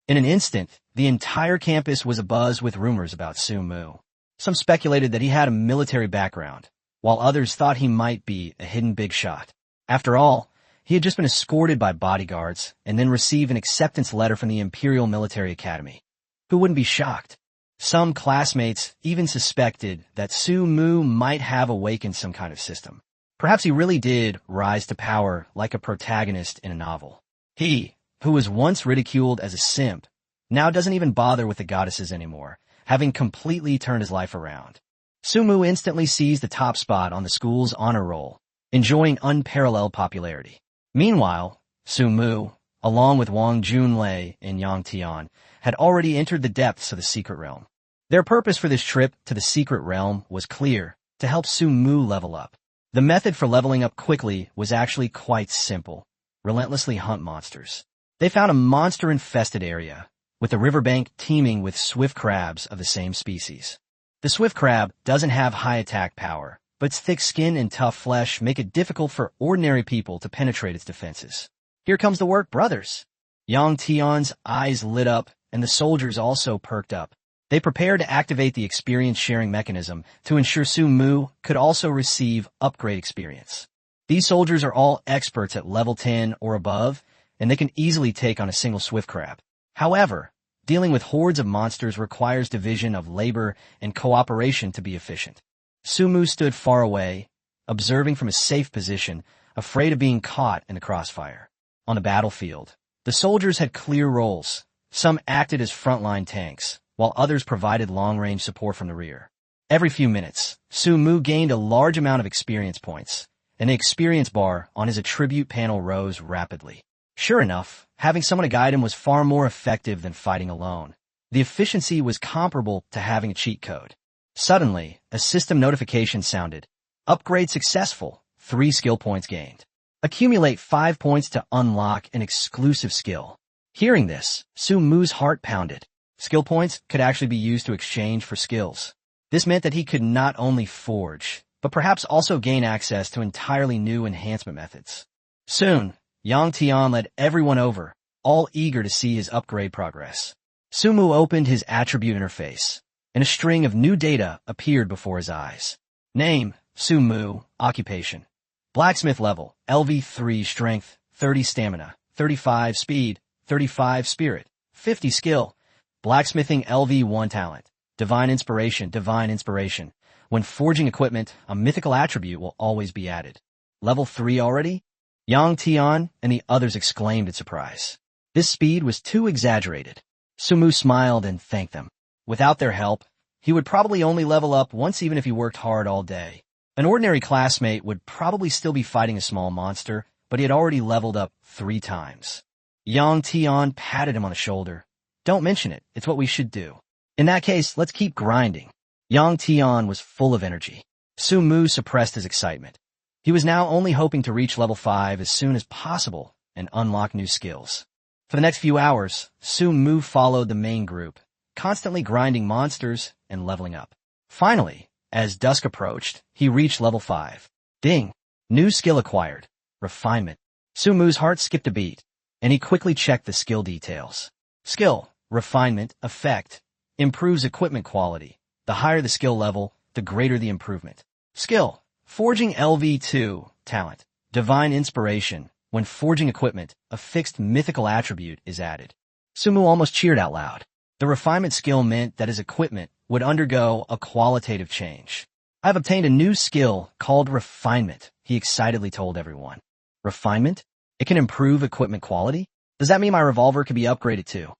In an instant, the entire campus was abuzz with rumors about Su Mu. Some speculated that he had a military background, while others thought he might be a hidden big shot. After all, he had just been escorted by bodyguards and then received an acceptance letter from the Imperial Military Academy. Who wouldn't be shocked? Some classmates even suspected that Su Mu might have awakened some kind of system. Perhaps he really did rise to power like a protagonist in a novel. He, who was once ridiculed as a simp, now doesn't even bother with the goddesses anymore, having completely turned his life around. Sumu instantly seized the top spot on the school's honor roll, enjoying unparalleled popularity. Meanwhile, Sumu, along with Wang Junlei and Yang Tian, had already entered the depths of the secret realm. Their purpose for this trip to the secret realm was clear: to help Sumu level up. The method for leveling up quickly was actually quite simple: relentlessly hunt monsters. They found a monster-infested area, with the riverbank teeming with swift crabs of the same species. The swift crab doesn't have high attack power, but its thick skin and tough flesh make it difficult for ordinary people to penetrate its defenses. Here comes the work, brothers. Yang Tian's eyes lit up, and the soldiers also perked up. They prepared to activate the experience-sharing mechanism to ensure Sumu could also receive upgrade experience. These soldiers are all experts at level 10 or above, and they can easily take on a single swift crab. However, dealing with hordes of monsters requires division of labor and cooperation to be efficient. Sumu stood far away, observing from a safe position, afraid of being caught in the crossfire. On the battlefield, the soldiers had clear roles. Some acted as frontline tanks, while others provided long-range support from the rear. Every few minutes, Sumu gained a large amount of experience points, and the experience bar on his attribute panel rose rapidly. Sure enough, having someone to guide him was far more effective than fighting alone. The efficiency was comparable to having a cheat code. Suddenly, a system notification sounded. Upgrade successful. 3 skill points gained. Accumulate 5 points to unlock an exclusive skill. Hearing this, Sumu's heart pounded. Skill points could actually be used to exchange for skills. This meant that he could not only forge, but perhaps also gain access to entirely new enhancement methods. Soon, Yang Tian led everyone over, all eager to see his upgrade progress. Sumu opened his attribute interface, and a string of new data appeared before his eyes. Name: Sumu. Occupation: blacksmith level, LV3 strength, 30 stamina, 35 speed, 35 spirit, 50 skill. Blacksmithing LV1 talent, divine inspiration, divine inspiration. When forging equipment, a mythical attribute will always be added. Level 3 already? Yang Tian and the others exclaimed in surprise. This speed was too exaggerated. Sumu smiled and thanked them. Without their help, he would probably only level up once, even if he worked hard all day. An ordinary classmate would probably still be fighting a small monster, but he had already leveled up 3 times. Yang Tian patted him on the shoulder. Don't mention it, it's what we should do. In that case, let's keep grinding. Yang Tian was full of energy. Sumu suppressed his excitement. He was now only hoping to reach level 5 as soon as possible and unlock new skills. For the next few hours, Sumu followed the main group, constantly grinding monsters and leveling up. Finally, as dusk approached, he reached level 5. Ding! New skill acquired. Refinement. Sumu's heart skipped a beat, and he quickly checked the skill details. Skill: refinement, effect, improves equipment quality. The higher the skill level, the greater the improvement. Skill: forging LV2, talent, divine inspiration. When forging equipment, a fixed mythical attribute is added. Sumu almost cheered out loud. The refinement skill meant that his equipment would undergo a qualitative change. I've obtained a new skill called refinement, he excitedly told everyone. Refinement? It can improve equipment quality? Does that mean my revolver can be upgraded too?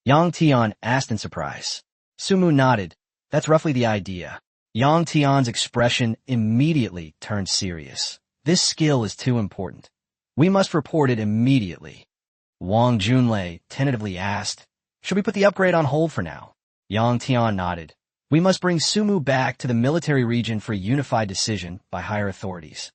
Yang Tian asked in surprise. Sumu nodded. That's roughly the idea. Yang Tian's expression immediately turned serious. This skill is too important. We must report it immediately. Wang Junlei tentatively asked, should we put the upgrade on hold for now? Yang Tian nodded. We must bring Sumu back to the military region for a unified decision by higher authorities.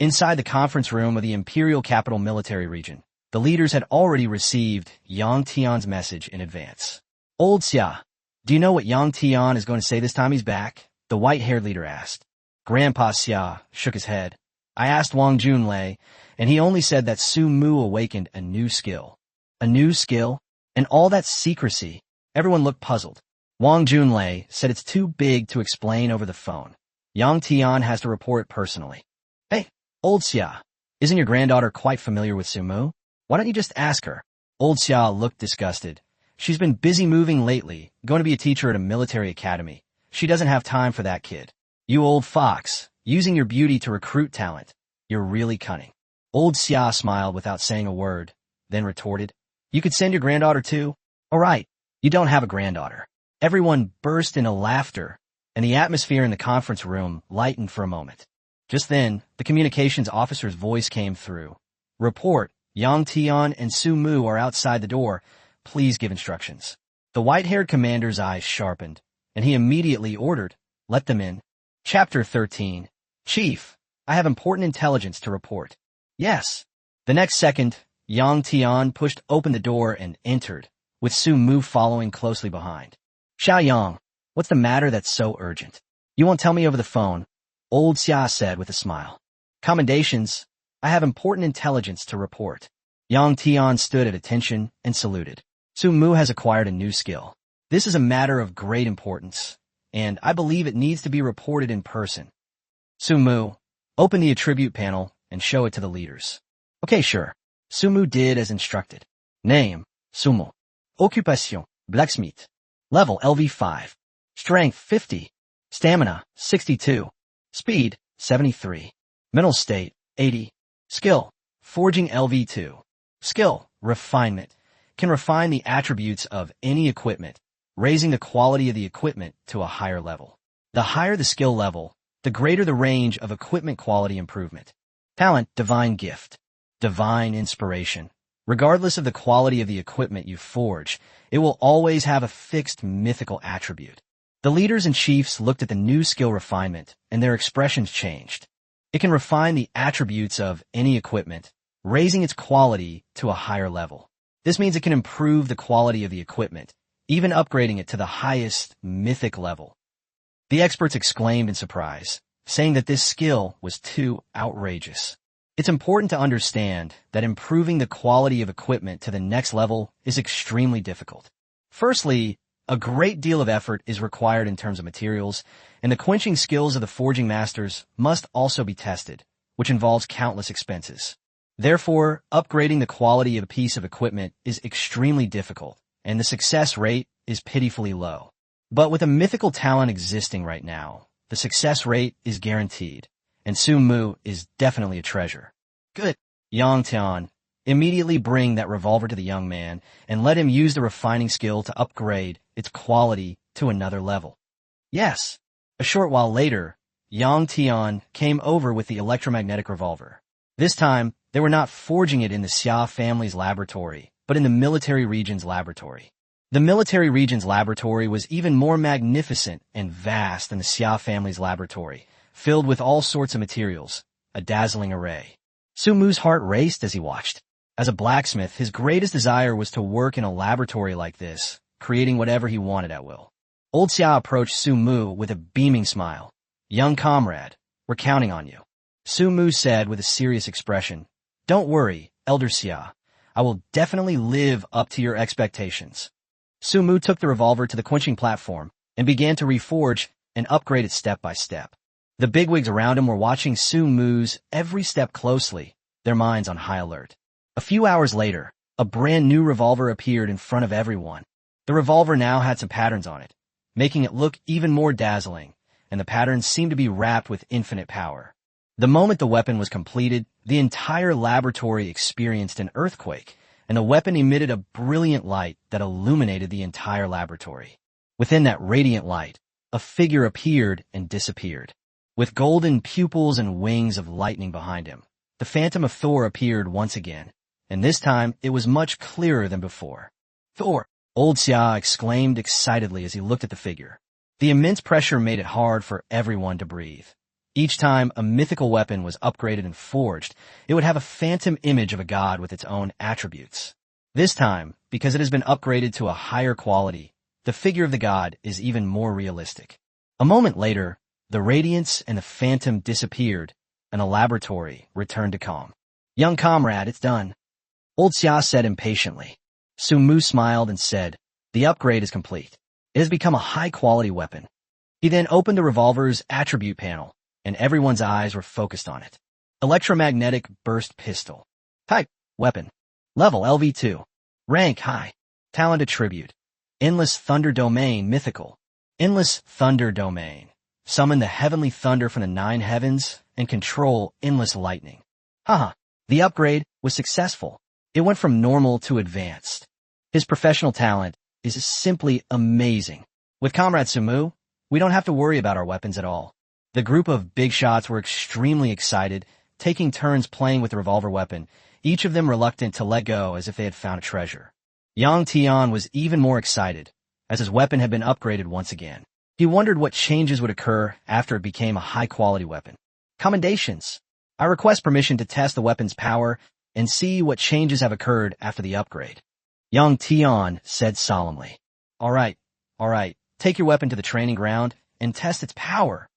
Inside the conference room of the Imperial Capital Military Region, the leaders had already received Yang Tian's message in advance. Old Xia, do you know what Yang Tian is going to say this time he's back? The white-haired leader asked. Grandpa Xia shook his head. I asked Wang Junlei, and he only said that Sumu awakened a new skill. A new skill? And all that secrecy? Everyone looked puzzled. Wang Junlei said it's too big to explain over the phone. Yang Tian has to report personally. Hey, Old Xia, isn't your granddaughter quite familiar with Sumu? Why don't you just ask her? Old Xia looked disgusted. She's been busy moving lately, going to be a teacher at a military academy. She doesn't have time for that kid. You old fox, using your beauty to recruit talent. You're really cunning. Old Xia smiled without saying a word, then retorted, You could send your granddaughter too? All right, you don't have a granddaughter. Everyone burst into laughter, and the atmosphere in the conference room lightened for a moment. Just then, the communications officer's voice came through. Report, Yang Tian and Su Mu are outside the door. Please give instructions. The white-haired commander's eyes sharpened, and he immediately ordered, Let them in. Chapter 13. Chief, I have important intelligence to report. Yes. The next second, Yang Tian pushed open the door and entered, with Su Mu following closely behind. Xiao Yang, what's the matter that's so urgent? You won't tell me over the phone, Old Xia said with a smile. Commendations, I have important intelligence to report. Yang Tian stood at attention and saluted. Su Mu has acquired a new skill. This is a matter of great importance, and I believe it needs to be reported in person. Su Mu, open the attribute panel and show it to the leaders. Okay, sure. Su Mu did as instructed. Name, Sumo. Occupation, blacksmith. Level LV5. Strength 50. Stamina 62. Speed 73. Mental state 80. Skill, forging LV2. Skill, refinement. Can refine the attributes of any equipment, raising the quality of the equipment to a higher level. The higher the skill level, the greater the range of equipment quality improvement. Talent, divine gift. Divine inspiration. Regardless of the quality of the equipment you forge, it will always have a fixed mythical attribute. The leaders and chiefs looked at the new skill refinement, and their expressions changed. It can refine the attributes of any equipment, raising its quality to a higher level. This means it can improve the quality of the equipment, even upgrading it to the highest mythic level. The experts exclaimed in surprise, saying that this skill was too outrageous. It's important to understand that improving the quality of equipment to the next level is extremely difficult. Firstly, a great deal of effort is required in terms of materials, and the quenching skills of the forging masters must also be tested, which involves countless expenses. Therefore, upgrading the quality of a piece of equipment is extremely difficult, and the success rate is pitifully low. But with a mythical talent existing right now, the success rate is guaranteed, and Su Mu is definitely a treasure. Good. Yang Tian, immediately bring that revolver to the young man and let him use the refining skill to upgrade its quality to another level. Yes. A short while later, Yang Tian came over with the electromagnetic revolver. This time, they were not forging it in the Xia family's laboratory, but in the military region's laboratory. The military region's laboratory was even more magnificent and vast than the Xia family's laboratory, filled with all sorts of materials, a dazzling array. Su Mu's heart raced as he watched. As a blacksmith, his greatest desire was to work in a laboratory like this, creating whatever he wanted at will. Old Xia approached Su Mu with a beaming smile. Young comrade, we're counting on you. Su Mu said with a serious expression, Don't worry, Elder Xia. I will definitely live up to your expectations. Su Mu took the revolver to the quenching platform and began to reforge and upgrade it step by step. The bigwigs around him were watching Su Mu's every step closely, their minds on high alert. A few hours later, a brand new revolver appeared in front of everyone. The revolver now had some patterns on it, making it look even more dazzling, and the patterns seemed to be wrapped with infinite power. The moment the weapon was completed, the entire laboratory experienced an earthquake, and the weapon emitted a brilliant light that illuminated the entire laboratory. Within that radiant light, a figure appeared and disappeared. With golden pupils and wings of lightning behind him, the Phantom of Thor appeared once again, and this time it was much clearer than before. Thor! Old Xia exclaimed excitedly as he looked at the figure. The immense pressure made it hard for everyone to breathe. Each time a mythical weapon was upgraded and forged, it would have a phantom image of a god with its own attributes. This time, because it has been upgraded to a higher quality, the figure of the god is even more realistic. A moment later, the radiance and the phantom disappeared, and the laboratory returned to calm. Young comrade, it's done. Old Xia said impatiently. Su Mu smiled and said, The upgrade is complete. It has become a high-quality weapon. He then opened the revolver's attribute panel, and everyone's eyes were focused on it. Electromagnetic burst pistol. Type, weapon. Level LV2. Rank high. Talent attribute. Endless thunder domain mythical. Endless thunder domain. Summon the heavenly thunder from the 9 heavens and control endless lightning. Haha, the upgrade was successful. It went from normal to advanced. His professional talent is simply amazing. With Comrade Sumu, we don't have to worry about our weapons at all. The group of big shots were extremely excited, taking turns playing with the revolver weapon, each of them reluctant to let go as if they had found a treasure. Yang Tian was even more excited, as his weapon had been upgraded once again. He wondered what changes would occur after it became a high-quality weapon. Commendations! I request permission to test the weapon's power and see what changes have occurred after the upgrade. Yang Tian said solemnly. All right, take your weapon to the training ground and test its power.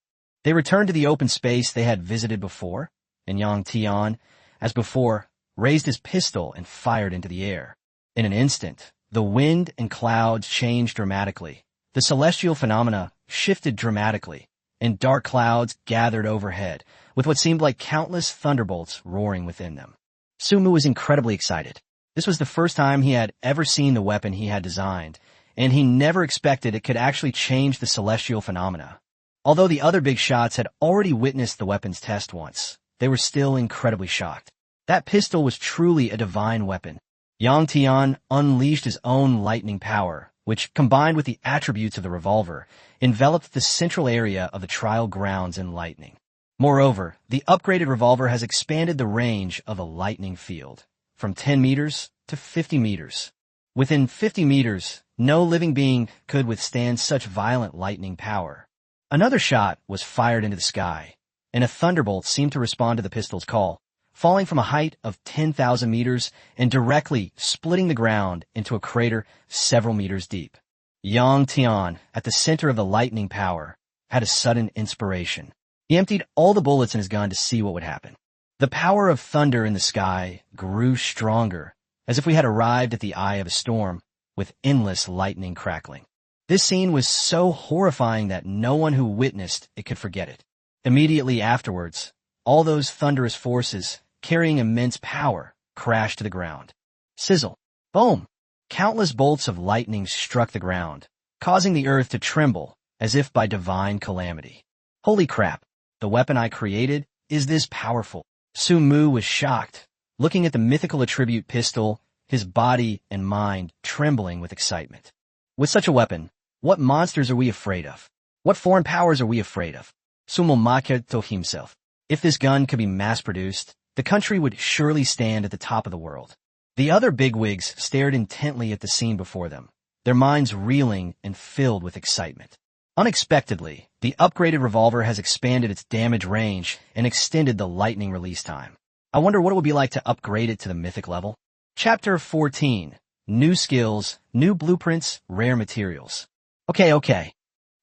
They returned to the open space they had visited before, and Yang Tian, as before, raised his pistol and fired into the air. In an instant, the wind and clouds changed dramatically. The celestial phenomena shifted dramatically, and dark clouds gathered overhead, with what seemed like countless thunderbolts roaring within them. Sumu was incredibly excited. This was the first time he had ever seen the weapon he had designed, and he never expected it could actually change the celestial phenomena. Although the other big shots had already witnessed the weapon's test once, they were still incredibly shocked. That pistol was truly a divine weapon. Yang Tian unleashed his own lightning power, which, combined with the attributes of the revolver, enveloped the central area of the trial grounds in lightning. Moreover, the upgraded revolver has expanded the range of a lightning field, from 10 meters to 50 meters. Within 50 meters, no living being could withstand such violent lightning power. Another shot was fired into the sky, and a thunderbolt seemed to respond to the pistol's call, falling from a height of 10,000 meters and directly splitting the ground into a crater several meters deep. Yang Tian, at the center of the lightning power, had a sudden inspiration. He emptied all the bullets in his gun to see what would happen. The power of thunder in the sky grew stronger, as if we had arrived at the eye of a storm, with endless lightning crackling. This scene was so horrifying that no one who witnessed it could forget it. Immediately afterwards, all those thunderous forces, carrying immense power, crashed to the ground. Sizzle. Boom. Countless bolts of lightning struck the ground, causing the earth to tremble as if by divine calamity. Holy crap. The weapon I created is this powerful. Sumu was shocked, looking at the mythical attribute pistol, his body and mind trembling with excitement. With such a weapon, what monsters are we afraid of? What foreign powers are we afraid of? Sumu Maka told himself. If this gun could be mass-produced, the country would surely stand at the top of the world. The other bigwigs stared intently at the scene before them, their minds reeling and filled with excitement. Unexpectedly, the upgraded revolver has expanded its damage range and extended the lightning release time. I wonder what it would be like to upgrade it to the mythic level. Chapter 14. New skills, new blueprints, rare materials. Okay.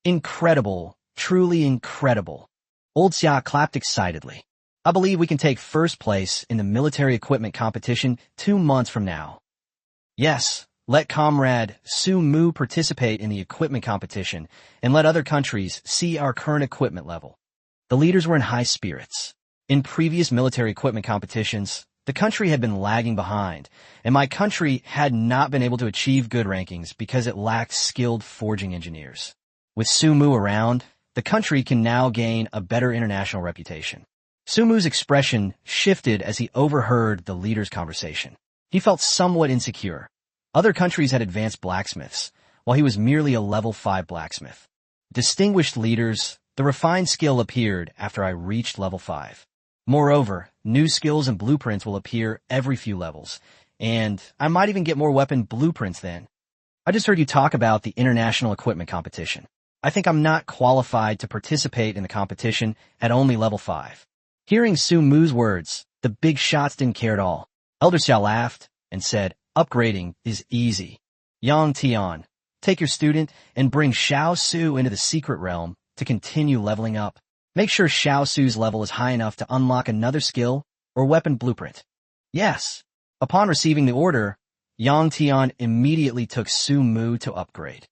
Incredible, truly incredible. Old Xia clapped excitedly. I believe we can take first place in the military equipment competition 2 months from now. Yes, let Comrade Sumu participate in the equipment competition and let other countries see our current equipment level. The leaders were in high spirits. In previous military equipment competitions, the country had been lagging behind, and my country had not been able to achieve good rankings because it lacked skilled forging engineers. With Sumu around, the country can now gain a better international reputation. Sumu's expression shifted as he overheard the leaders' conversation. He felt somewhat insecure. Other countries had advanced blacksmiths, while he was merely a level 5 blacksmith. Distinguished leaders, the refined skill appeared after I reached level 5. Moreover, new skills and blueprints will appear every few levels, and I might even get more weapon blueprints then. I just heard you talk about the international equipment competition. I think I'm not qualified to participate in the competition at only level 5. Hearing Sumu's words, the big shots didn't care at all. Elder Xiao laughed and said, upgrading is easy. Yang Tian, take your student and bring Xiao Su into the secret realm to continue leveling up. Make sure Xiao Su's level is high enough to unlock another skill or weapon blueprint. Yes. Upon receiving the order, Yang Tian immediately took Sumu to upgrade.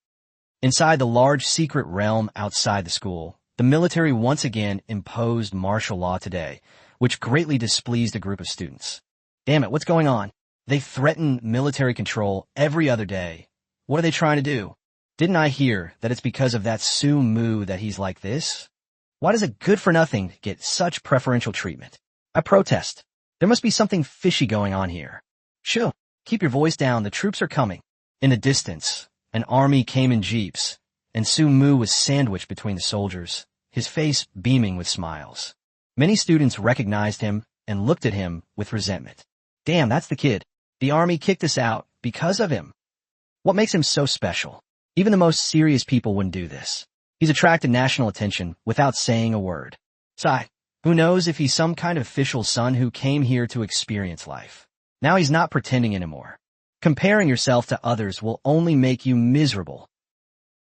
Inside the large secret realm outside the school, the military once again imposed martial law today, which greatly displeased a group of students. Damn it, what's going on? They threaten military control every other day. What are they trying to do? Didn't I hear that it's because of that Sumu that he's like this? Why does a good-for-nothing get such preferential treatment? I protest. There must be something fishy going on here. Shoo, keep your voice down, the troops are coming. In the distance, an army came in jeeps, and Su Mu was sandwiched between the soldiers, his face beaming with smiles. Many students recognized him and looked at him with resentment. Damn, that's the kid. The army kicked us out because of him. What makes him so special? Even the most serious people wouldn't do this. He's attracted national attention without saying a word. Sigh. Who knows if he's some kind of official's son who came here to experience life. Now he's not pretending anymore. Comparing yourself to others will only make you miserable.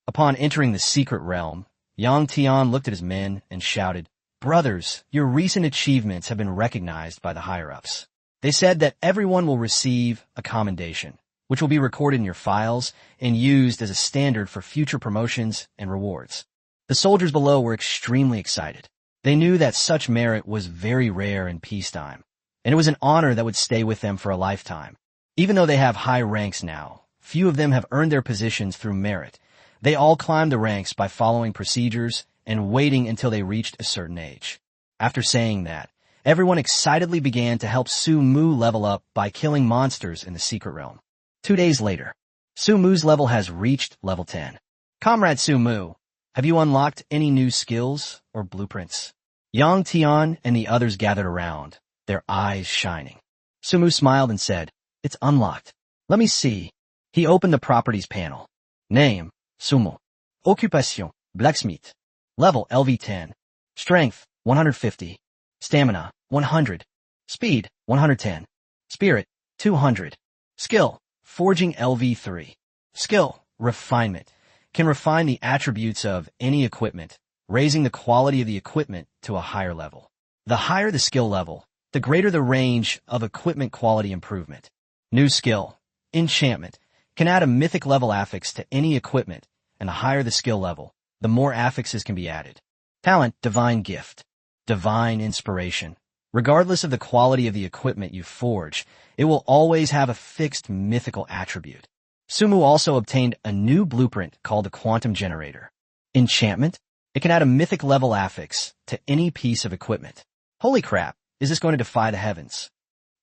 Upon entering the secret realm, Yang Tian looked at his men and shouted, Brothers, your recent achievements have been recognized by the higher-ups. They said that everyone will receive a commendation, which will be recorded in your files and used as a standard for future promotions and rewards. The soldiers below were extremely excited. They knew that such merit was very rare in peacetime, and it was an honor that would stay with them for a lifetime. Even though they have high ranks now, few of them have earned their positions through merit. They all climbed the ranks by following procedures and waiting until they reached a certain age. After saying that, everyone excitedly began to help Su Mu level up by killing monsters in the secret realm. 2 days later, Su Mu's level has reached level 10. Comrade Su Mu, have you unlocked any new skills or blueprints? Yang Tian and the others gathered around, their eyes shining. Su Mu smiled and said, It's unlocked. Let me see. He opened the properties panel. Name, Sumo. Occupation, blacksmith. Level LV10. Strength, 150. Stamina, 100. Speed, 110. Spirit, 200. Skill, forging LV3. Skill, refinement. Can refine the attributes of any equipment, raising the quality of the equipment to a higher level. The higher the skill level, the greater the range of equipment quality improvement. New skill, enchantment. Can add a mythic level affix to any equipment, and the higher the skill level, the more affixes can be added. Talent, divine gift. Divine inspiration. Regardless of the quality of the equipment you forge, it will always have a fixed mythical attribute. Su Mu also obtained a new blueprint called the Quantum Generator. Enchantment. It can add a mythic level affix to any piece of equipment. Holy crap, is this going to defy the heavens?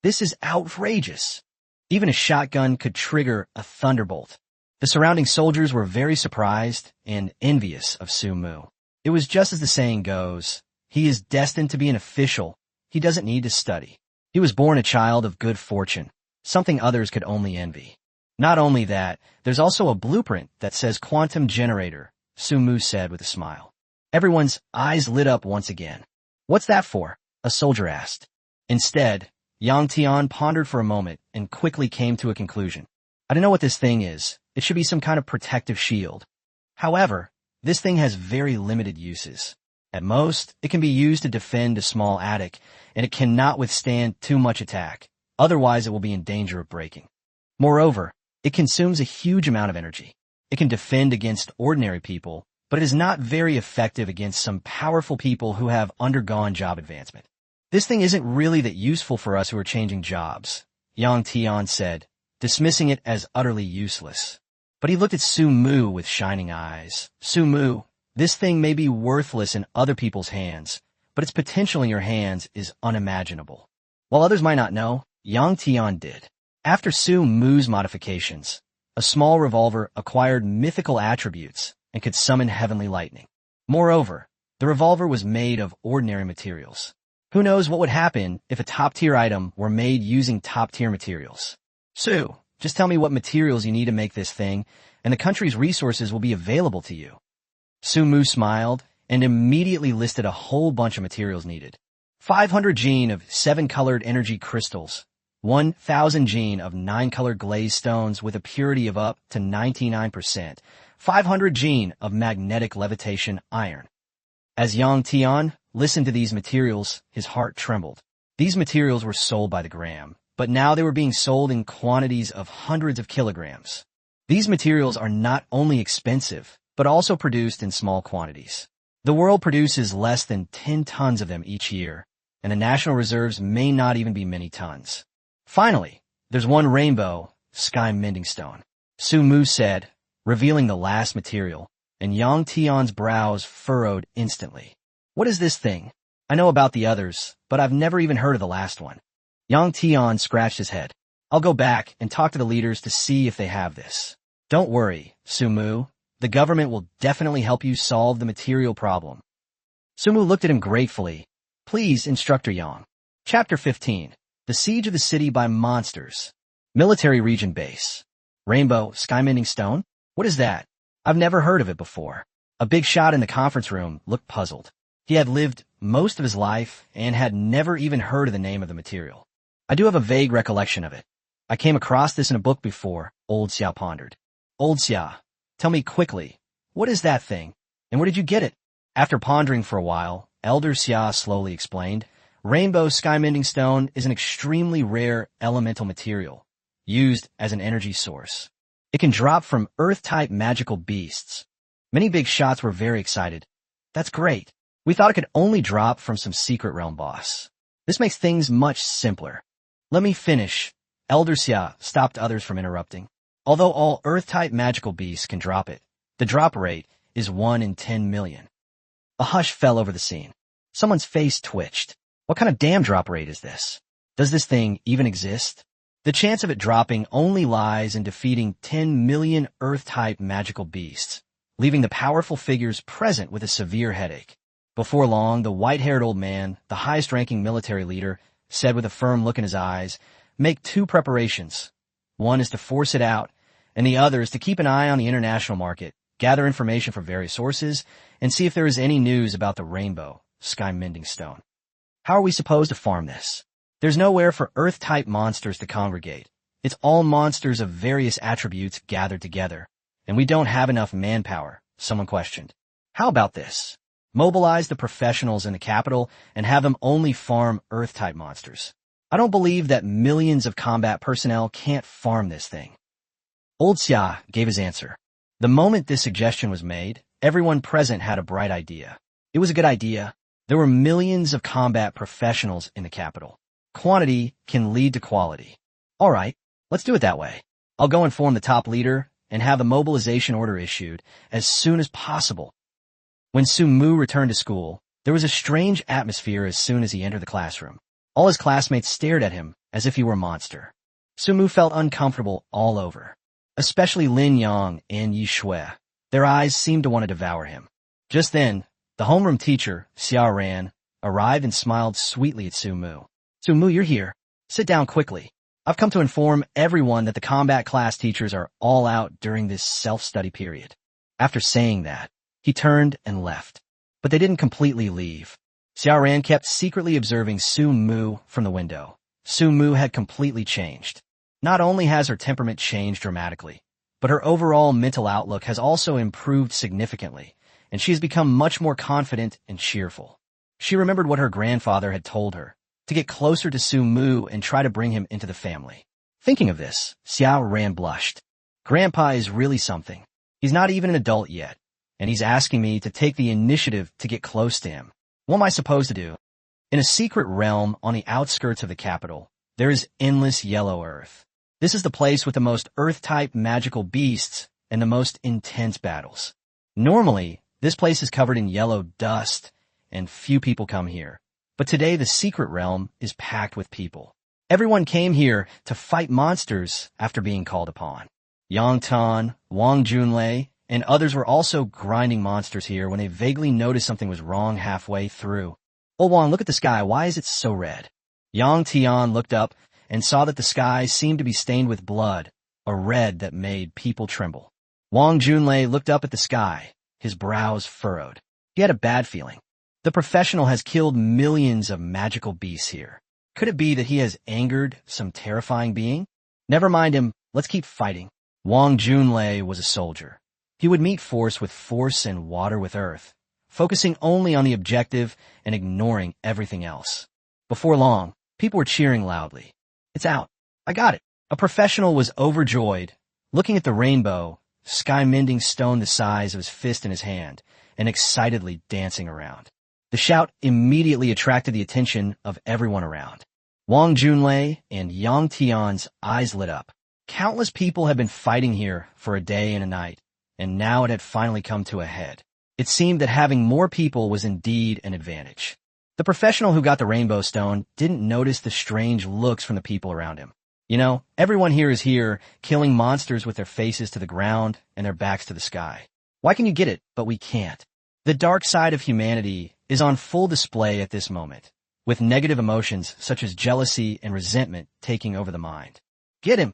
This is outrageous. Even a shotgun could trigger a thunderbolt. The surrounding soldiers were very surprised and envious of Su Mu. It was just as the saying goes, he is destined to be an official. He doesn't need to study. He was born a child of good fortune, something others could only envy. Not only that, there's also a blueprint that says Quantum Generator, Su Mu said with a smile. Everyone's eyes lit up once again. What's that for? A soldier asked. Instead, Yang Tian pondered for a moment and quickly came to a conclusion. I don't know what this thing is. It should be some kind of protective shield. However, this thing has very limited uses. At most, it can be used to defend a small attic, and it cannot withstand too much attack. Otherwise, it will be in danger of breaking. Moreover, it consumes a huge amount of energy. It can defend against ordinary people, but it is not very effective against some powerful people who have undergone job advancement. This thing isn't really that useful for us who are changing jobs, Yang Tian said, dismissing it as utterly useless. But he looked at Su Mu with shining eyes. Su Mu, this thing may be worthless in other people's hands, but its potential in your hands is unimaginable. While others might not know, Yang Tian did. After Su Mu's modifications, a small revolver acquired mythical attributes and could summon heavenly lightning. Moreover, the revolver was made of ordinary materials. Who knows what would happen if a top-tier item were made using top-tier materials? Su, just tell me what materials you need to make this thing, and the country's resources will be available to you. Su Mu smiled and immediately listed a whole bunch of materials needed. 500 gene of 7-colored energy crystals, 1,000 gene of 9-colored glazed stones with a purity of up to 99%, 500 gene of magnetic levitation iron. As Yang Tian listened to these materials, his heart trembled. These materials were sold by the gram, but now they were being sold in quantities of hundreds of kilograms. These materials are not only expensive, but also produced in small quantities. The world produces less than 10 tons of them each year, and the national reserves may not even be many tons. Finally, there's one rainbow, sky mending stone. Su Mu said, revealing the last material, and Yang Tian's brows furrowed instantly. What is this thing? I know about the others, but I've never even heard of the last one. Yang Tian scratched his head. I'll go back and talk to the leaders to see if they have this. Don't worry, Sumu. The government will definitely help you solve the material problem. Sumu looked at him gratefully. Please, Instructor Yang. Chapter 15. The Siege of the City by Monsters. Military Region Base. Rainbow Skymending Stone? What is that? I've never heard of it before. A big shot in the conference room looked puzzled. He had lived most of his life and had never even heard of the name of the material. I do have a vague recollection of it. I came across this in a book before, Old Xia pondered. Old Xia, tell me quickly, what is that thing, and where did you get it? After pondering for a while, Elder Xia slowly explained, Rainbow Skymending Stone is an extremely rare elemental material, used as an energy source. It can drop from Earth-type magical beasts. Many big shots were very excited. That's great. We thought it could only drop from some secret realm boss. This makes things much simpler. Let me finish. Elder Xia stopped others from interrupting. Although all Earth-type magical beasts can drop it, the drop rate is 1 in 10 million. A hush fell over the scene. Someone's face twitched. What kind of damn drop rate is this? Does this thing even exist? The chance of it dropping only lies in defeating 10 million Earth-type magical beasts, leaving the powerful figures present with a severe headache. Before long, the white-haired old man, the highest-ranking military leader, said with a firm look in his eyes, make 2 preparations. One is to force it out, and the other is to keep an eye on the international market, gather information from various sources, and see if there is any news about the Rainbow Skymending Stone. How are we supposed to farm this? There's nowhere for Earth-type monsters to congregate. It's all monsters of various attributes gathered together, and we don't have enough manpower, someone questioned. How about this? Mobilize the professionals in the capital and have them only farm Earth-type monsters. I don't believe that millions of combat personnel can't farm this thing. Old Xia gave his answer. The moment this suggestion was made, everyone present had a bright idea. It was a good idea. There were millions of combat professionals in the capital. Quantity can lead to quality. All right, let's do it that way. I'll go inform the top leader and have the mobilization order issued as soon as possible. When Sumu returned to school, there was a strange atmosphere as soon as he entered the classroom. All his classmates stared at him as if he were a monster. Sumu felt uncomfortable all over, especially Lin Yang and Yi Shui. Their eyes seemed to want to devour him. Just then, the homeroom teacher, Xia Ran, arrived and smiled sweetly at Sumu. Sumu, you're here. Sit down quickly. I've come to inform everyone that the combat class teachers are all out during this self-study period. After saying that, he turned and left. But they didn't completely leave. Xia Ran kept secretly observing Sumu from the window. Sumu had completely changed. Not only has her temperament changed dramatically, but her overall mental outlook has also improved significantly, and she has become much more confident and cheerful. She remembered what her grandfather had told her, to get closer to Sumu and try to bring him into the family. Thinking of this, Xia Ran blushed. Grandpa is really something. He's not even an adult yet, and he's asking me to take the initiative to get close to him. What am I supposed to do? In a secret realm on the outskirts of the capital, there is endless yellow earth. This is the place with the most Earth-type magical beasts and the most intense battles. Normally, this place is covered in yellow dust, and few people come here. But today the secret realm is packed with people. Everyone came here to fight monsters after being called upon. Yang Tan, Wang Junlei, and others were also grinding monsters here when they vaguely noticed something was wrong halfway through. Oh Wang, look at the sky, why is it so red? Yang Tian looked up and saw that the sky seemed to be stained with blood, a red that made people tremble. Wang Junlei looked up at the sky, his brows furrowed. He had a bad feeling. The professional has killed millions of magical beasts here. Could it be that he has angered some terrifying being? Never mind him, let's keep fighting. Wang Junlei was a soldier. He would meet force with force and water with earth, focusing only on the objective and ignoring everything else. Before long, people were cheering loudly. It's out. I got it. A professional was overjoyed, looking at the rainbow, Skymending Stone the size of his fist in his hand, and excitedly dancing around. The shout immediately attracted the attention of everyone around. Wang Junlei and Yang Tian's eyes lit up. Countless people had been fighting here for a day and a night, and now it had finally come to a head. It seemed that having more people was indeed an advantage. The professional who got the rainbow stone didn't notice the strange looks from the people around him. You know, everyone here is here, killing monsters with their faces to the ground and their backs to the sky. Why can you get it, but we can't? The dark side of humanity is on full display at this moment, with negative emotions such as jealousy and resentment taking over the mind. Get him!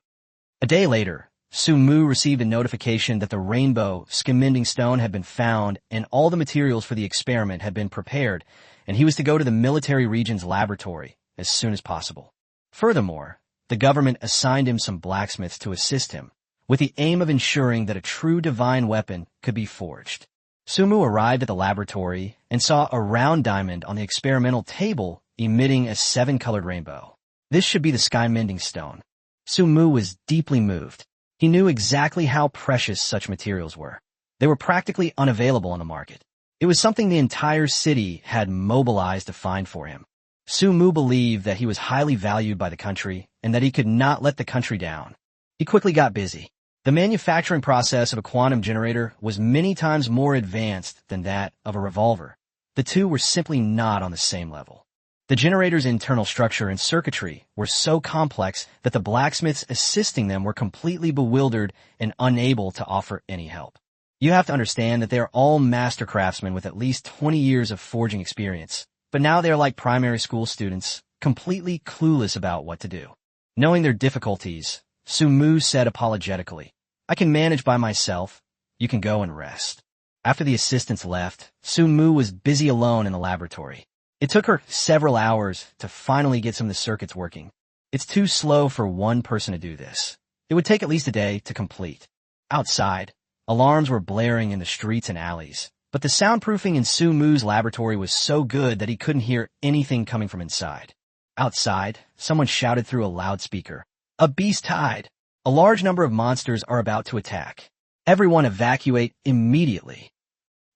A day later, Sumu received a notification that the rainbow skim-mending stone had been found and all the materials for the experiment had been prepared, and he was to go to the military region's laboratory as soon as possible. Furthermore, the government assigned him some blacksmiths to assist him, with the aim of ensuring that a true divine weapon could be forged. Sumu arrived at the laboratory and saw a round diamond on the experimental table emitting a 7-colored rainbow. This should be the sky-mending stone. Sumu was deeply moved. He knew exactly how precious such materials were. They were practically unavailable on the market. It was something the entire city had mobilized to find for him. Sumu believed that he was highly valued by the country and that he could not let the country down. He quickly got busy. The manufacturing process of a quantum generator was many times more advanced than that of a revolver. The two were simply not on the same level. The generator's internal structure and circuitry were so complex that the blacksmiths assisting them were completely bewildered and unable to offer any help. You have to understand that they are all master craftsmen with at least 20 years of forging experience, but now they are like primary school students, completely clueless about what to do. Knowing their difficulties, Sumu said apologetically, "I can manage by myself. You can go and rest." After the assistants left, Sumu was busy alone in the laboratory. It took her several hours to finally get some of the circuits working. It's too slow for one person to do this. It would take at least a day to complete. Outside, alarms were blaring in the streets and alleys, but the soundproofing in Sumu's laboratory was so good that he couldn't hear anything coming from inside. Outside, someone shouted through a loudspeaker, "A beast tide! A large number of monsters are about to attack. Everyone evacuate immediately."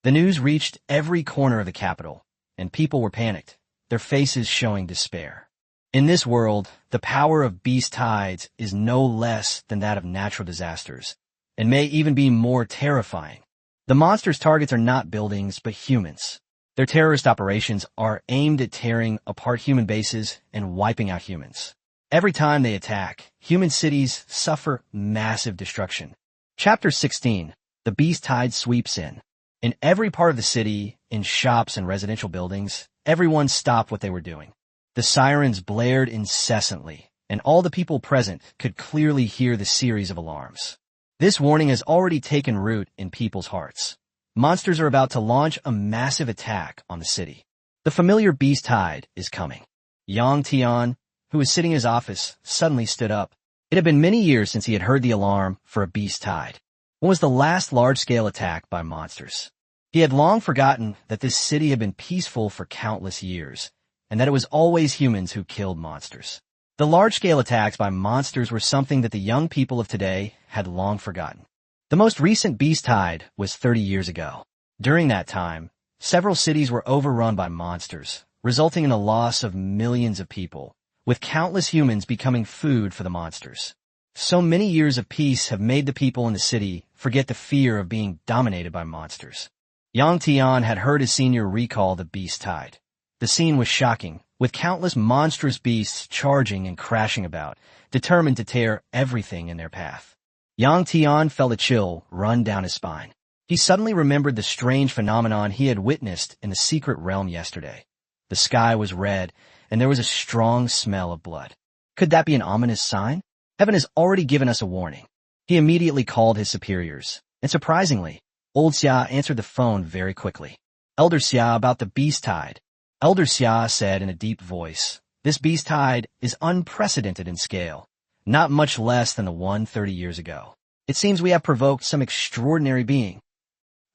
The news reached every corner of the capital, and people were panicked, their faces showing despair. In this world, the power of beast tides is no less than that of natural disasters, and may even be more terrifying. The monsters' targets are not buildings, but humans. Their terrorist operations are aimed at tearing apart human bases and wiping out humans. Every time they attack, human cities suffer massive destruction. Chapter 16. The Beast Tide Sweeps In. In every part of the city, in shops and residential buildings, everyone stopped what they were doing. The sirens blared incessantly, and all the people present could clearly hear the series of alarms. This warning has already taken root in people's hearts. Monsters are about to launch a massive attack on the city. The familiar beast tide is coming. Yang Tian, who was sitting in his office, suddenly stood up. It had been many years since he had heard the alarm for a beast tide. When was the last large-scale attack by monsters? He had long forgotten that this city had been peaceful for countless years, and that it was always humans who killed monsters. The large-scale attacks by monsters were something that the young people of today had long forgotten. The most recent beast tide was 30 years ago. During that time, several cities were overrun by monsters, resulting in the loss of millions of people, with countless humans becoming food for the monsters. So many years of peace have made the people in the city forget the fear of being dominated by monsters. Yang Tian had heard his senior recall the beast tide. The scene was shocking, with countless monstrous beasts charging and crashing about, determined to tear everything in their path. Yang Tian felt a chill run down his spine. He suddenly remembered the strange phenomenon he had witnessed in the secret realm yesterday. The sky was red, and there was a strong smell of blood. Could that be an ominous sign? Heaven has already given us a warning. He immediately called his superiors, and surprisingly, Old Xia answered the phone very quickly. "Elder Xia, about the beast tide." Elder Xia said in a deep voice, "This beast tide is unprecedented in scale, not much less than the one 30 years ago. It seems we have provoked some extraordinary being.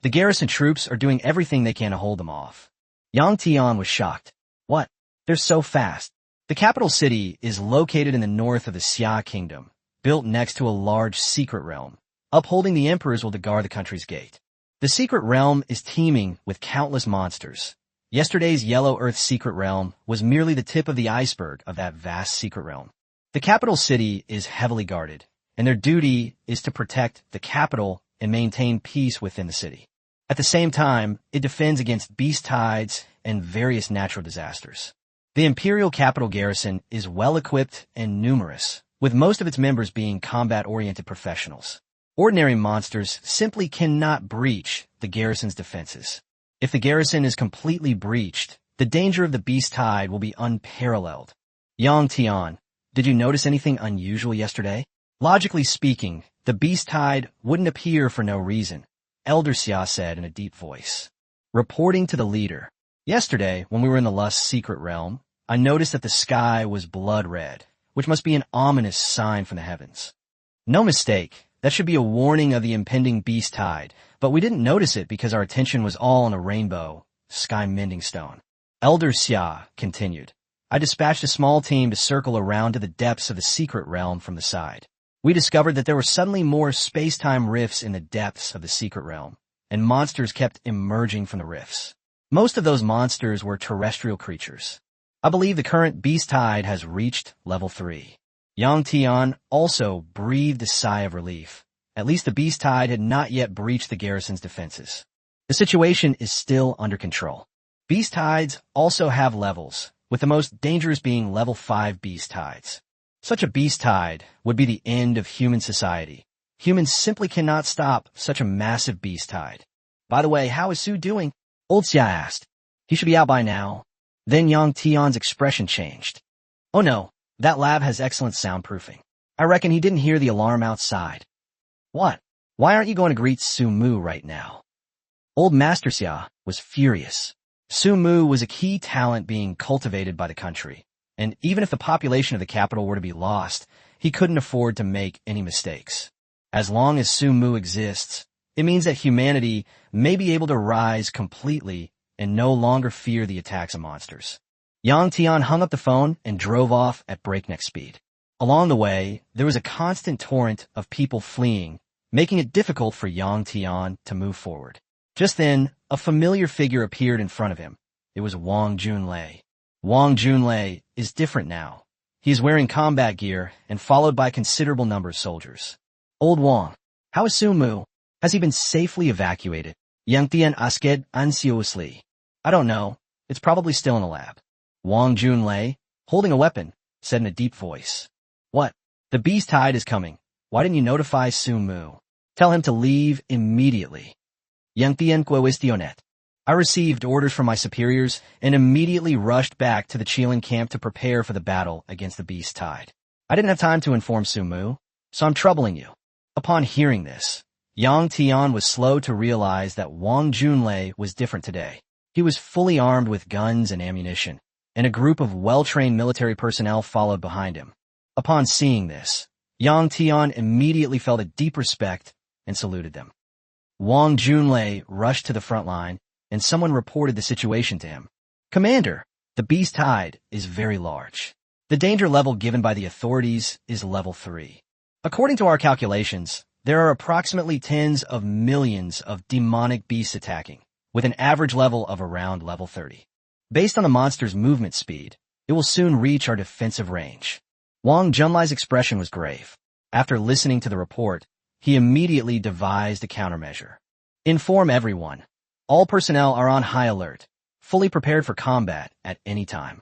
The garrison troops are doing everything they can to hold them off." Yang Tian was shocked. "What? They're so fast." The capital city is located in the north of the Xia kingdom, built next to a large secret realm. Upholding the emperors will to guard the country's gate. The secret realm is teeming with countless monsters. Yesterday's Yellow Earth secret realm was merely the tip of the iceberg of that vast secret realm. The capital city is heavily guarded, and their duty is to protect the capital and maintain peace within the city. At the same time, it defends against beast tides and various natural disasters. The imperial capital garrison is well-equipped and numerous, with most of its members being combat-oriented professionals. Ordinary monsters simply cannot breach the garrison's defenses. If the garrison is completely breached, the danger of the beast tide will be unparalleled. Yang Tian, did you notice anything unusual yesterday? Logically speaking, the beast tide wouldn't appear for no reason, Elder Xia said in a deep voice. Reporting to the leader, yesterday, when we were in the Lust's secret realm, I noticed that the sky was blood red, which must be an ominous sign from the heavens. No mistake, that should be a warning of the impending beast tide, but we didn't notice it because our attention was all on a rainbow, sky mending stone. Elder Xia continued, I dispatched a small team to circle around to the depths of the secret realm from the side. We discovered that there were suddenly more space-time rifts in the depths of the secret realm, and monsters kept emerging from the rifts. Most of those monsters were terrestrial creatures. I believe the current beast tide has reached level 3. Yang Tian also breathed a sigh of relief. At least the beast tide had not yet breached the garrison's defenses. The situation is still under control. Beast tides also have levels, with the most dangerous being level 5 beast tides. Such a beast tide would be the end of human society. Humans simply cannot stop such a massive beast tide. By the way, how is Su doing? Old Xia asked. He should be out by now. Then Yang Tian's expression changed. Oh no, that lab has excellent soundproofing. I reckon he didn't hear the alarm outside. What? Why aren't you going to greet Su Mu right now? Old Master Xia was furious. Su Mu was a key talent being cultivated by the country, and even if the population of the capital were to be lost, he couldn't afford to make any mistakes. As long as Su Mu exists, it means that humanity may be able to rise completely and no longer fear the attacks of monsters. Yang Tian hung up the phone and drove off at breakneck speed. Along the way, there was a constant torrent of people fleeing, making it difficult for Yang Tian to move forward. Just then, a familiar figure appeared in front of him. It was Wang Junlei. Wang Junlei is different now. He is wearing combat gear and followed by a considerable number of soldiers. Old Wang, how is Su Mu? Has he been safely evacuated? Yang Tian asked anxiously. I don't know. It's probably still in the lab. Wang Junlei, holding a weapon, said in a deep voice. What? The beast tide is coming. Why didn't you notify Su Mu? Tell him to leave immediately. Yang Tian cuestionet. I received orders from my superiors and immediately rushed back to the Qilin camp to prepare for the battle against the beast tide. I didn't have time to inform Su Mu, so I'm troubling you. Upon hearing this, Yang Tian was slow to realize that Wang Junlei was different today. He was fully armed with guns and ammunition, and a group of well-trained military personnel followed behind him. Upon seeing this, Yang Tian immediately felt a deep respect and saluted them. Wang Junlei rushed to the front line, and someone reported the situation to him. Commander, the beast tide is very large. The danger level given by the authorities is level 3. According to our calculations, there are approximately tens of millions of demonic beasts attacking, with an average level of around level 30. Based on the monster's movement speed, it will soon reach our defensive range. Wang Junlai's expression was grave. After listening to the report, he immediately devised a countermeasure. Inform everyone. All personnel are on high alert, fully prepared for combat at any time.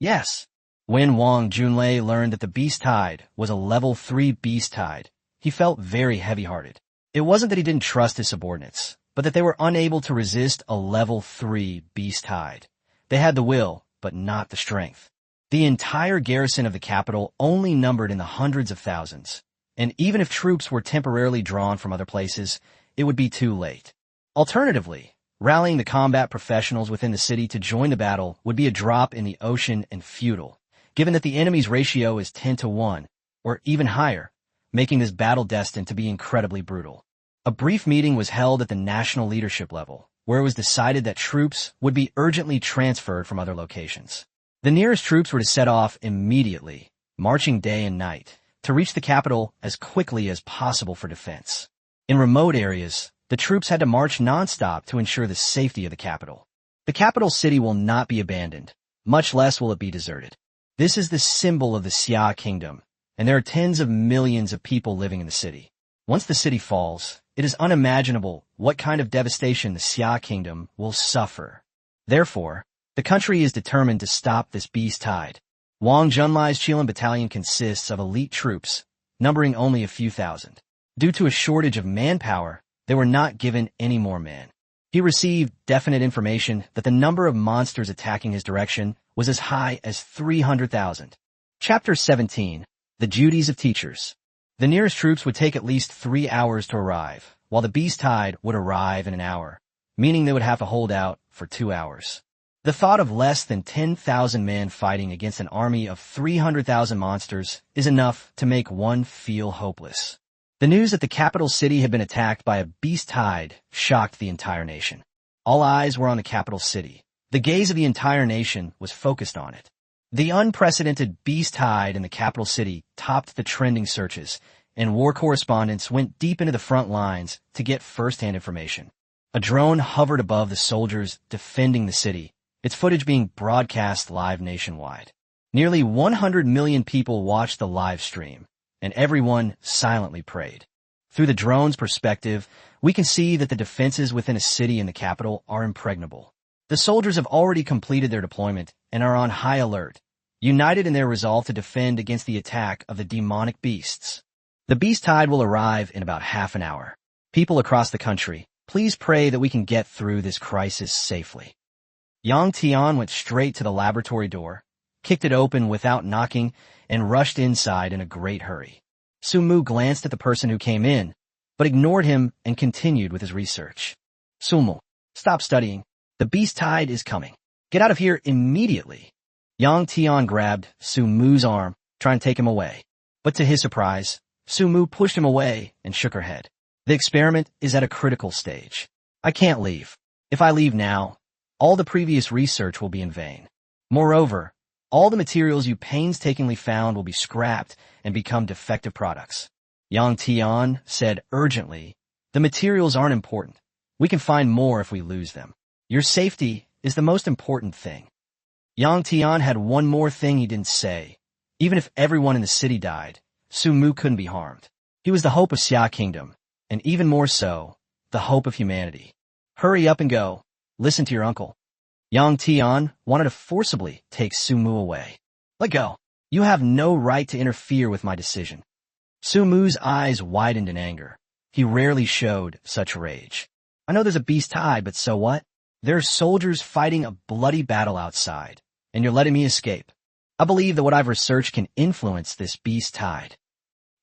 Yes. When Wang Junlei learned that the beast tide was a level 3 beast tide, he felt very heavy-hearted. It wasn't that he didn't trust his subordinates, but that they were unable to resist a level 3 beast tide. They had the will, but not the strength. The entire garrison of the capital only numbered in the hundreds of thousands, and even if troops were temporarily drawn from other places, it would be too late. Alternatively, rallying the combat professionals within the city to join the battle would be a drop in the ocean and futile, given that the enemy's ratio is 10-1, or even higher, making this battle destined to be incredibly brutal. A brief meeting was held at the national leadership level, where it was decided that troops would be urgently transferred from other locations. The nearest troops were to set off immediately, marching day and night, to reach the capital as quickly as possible for defense. In remote areas, the troops had to march nonstop to ensure the safety of the capital. The capital city will not be abandoned, much less will it be deserted. This is the symbol of the Xia kingdom, and there are tens of millions of people living in the city. Once the city falls, It is unimaginable what kind of devastation the Xia kingdom will suffer. Therefore, the country is determined to stop this beast tide. Wang Junlai's Qilin battalion consists of elite troops, numbering only a few thousand. Due to a shortage of manpower, they were not given any more men. He received definite information that the number of monsters attacking his direction was as high as 300,000. Chapter 17. The Duties of Teachers. The nearest troops would take at least 3 hours to arrive, while the beast tide would arrive in an hour, meaning they would have to hold out for 2 hours. The thought of less than 10,000 men fighting against an army of 300,000 monsters is enough to make one feel hopeless. The news that the capital city had been attacked by a beast tide shocked the entire nation. All eyes were on the capital city. The gaze of the entire nation was focused on it. The unprecedented beast tide in the capital city topped the trending searches, and war correspondents went deep into the front lines to get first-hand information. A drone hovered above the soldiers defending the city, its footage being broadcast live nationwide. Nearly 100 million people watched the live stream, and everyone silently prayed. Through the drone's perspective, we can see that the defenses within a city in the capital are impregnable. The soldiers have already completed their deployment and are on high alert, united in their resolve to defend against the attack of the demonic beasts. The beast tide will arrive in about half an hour. People across the country, please pray that we can get through this crisis safely. Yang Tian went straight to the laboratory door, kicked it open without knocking, and rushed inside in a great hurry. Su Mu glanced at the person who came in, but ignored him and continued with his research. Su Mu, stop studying. The beast tide is coming. Get out of here immediately. Yang Tian grabbed Su Mu's arm, trying to take him away. But to his surprise, Su Mu pushed him away and shook her head. The experiment is at a critical stage. I can't leave. If I leave now, all the previous research will be in vain. Moreover, all the materials you painstakingly found will be scrapped and become defective products. Yang Tian said urgently, the materials aren't important. We can find more if we lose them. Your safety is the most important thing. Yang Tian had one more thing he didn't say. Even if everyone in the city died, Su Mu couldn't be harmed. He was the hope of Xia Kingdom, and even more so, the hope of humanity. Hurry up and go. Listen to your uncle. Yang Tian wanted to forcibly take Su Mu away. Let go. You have no right to interfere with my decision. Su Mu's eyes widened in anger. He rarely showed such rage. I know there's a beast tide, but so what? There are soldiers fighting a bloody battle outside, and you're letting me escape. I believe that what I've researched can influence this beast tide.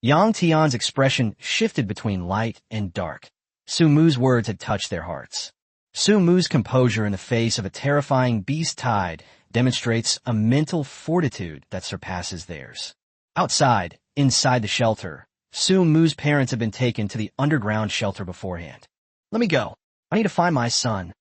Yang Tian's expression shifted between light and dark. Su Mu's words had touched their hearts. Su Mu's composure in the face of a terrifying beast tide demonstrates a mental fortitude that surpasses theirs. Outside, inside the shelter, Su Mu's parents had been taken to the underground shelter beforehand. Let me go. I need to find my son.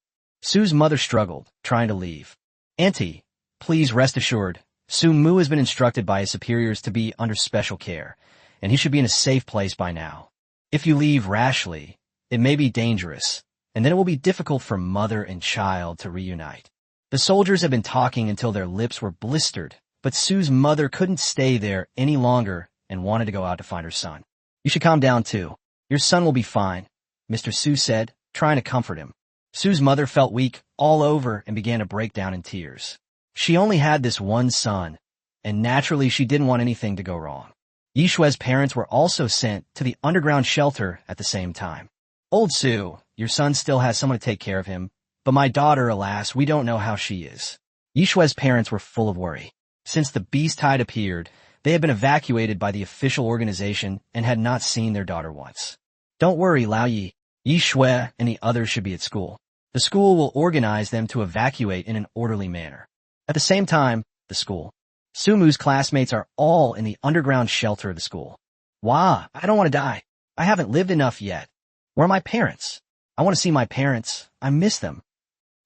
Su's mother struggled, trying to leave. Auntie, please rest assured, Su Mu has been instructed by his superiors to be under special care, and he should be in a safe place by now. If you leave rashly, it may be dangerous, and then it will be difficult for mother and child to reunite. The soldiers had been talking until their lips were blistered, but Su's mother couldn't stay there any longer and wanted to go out to find her son. You should calm down too. Your son will be fine, Mr. Su said, trying to comfort him. Su's mother felt weak all over and began to break down in tears. She only had this one son, and naturally she didn't want anything to go wrong. Yishue's parents were also sent to the underground shelter at the same time. Old Su, your son still has someone to take care of him, but my daughter, alas, we don't know how she is. Yishue's parents were full of worry. Since the beast tide appeared, they had been evacuated by the official organization and had not seen their daughter once. Don't worry, Lao Yi. Yishue and the others should be at school. The school will organize them to evacuate in an orderly manner. At the same time, the school. Su Mu's classmates are all in the underground shelter of the school. Wah, I don't want to die. I haven't lived enough yet. Where are my parents? I want to see my parents. I miss them.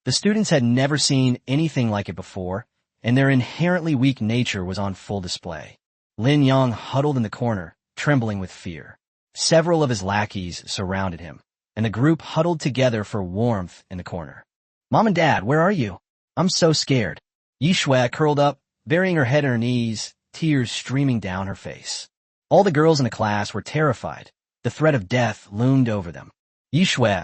The students had never seen anything like it before, and their inherently weak nature was on full display. Lin Yang huddled in the corner, trembling with fear. Several of his lackeys surrounded him, and the group huddled together for warmth in the corner. Mom and Dad, where are you? I'm so scared. Yishue curled up, burying her head in her knees, tears streaming down her face. All the girls in the class were terrified. The threat of death loomed over them. Yi Shui,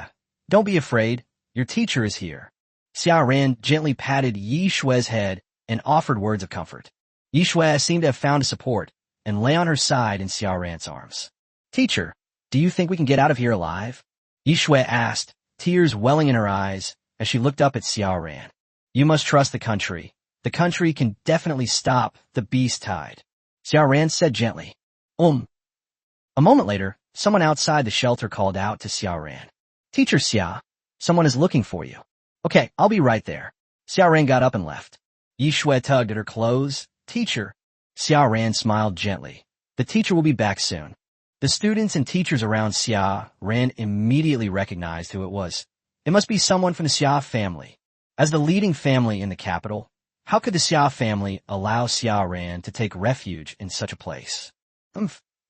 don't be afraid. Your teacher is here. Xia Ran gently patted Yi Shui's head and offered words of comfort. Yi Shui seemed to have found a support and lay on her side in Xia Ran's arms. Teacher, do you think we can get out of here alive? Yi Shui asked, tears welling in her eyes as she looked up at Xia Ran. You must trust the country. The country can definitely stop the beast tide. Xia Ran said gently. A moment later, someone outside the shelter called out to Xia Ran. Teacher Xia, someone is looking for you. Okay, I'll be right there. Xia Ran got up and left. Yi Shui tugged at her clothes. Teacher. Xia Ran smiled gently. The teacher will be back soon. The students and teachers around Xia Ran immediately recognized who it was. It must be someone from the Xia family. As the leading family in the capital, how could the Xia family allow Xia Ran to take refuge in such a place?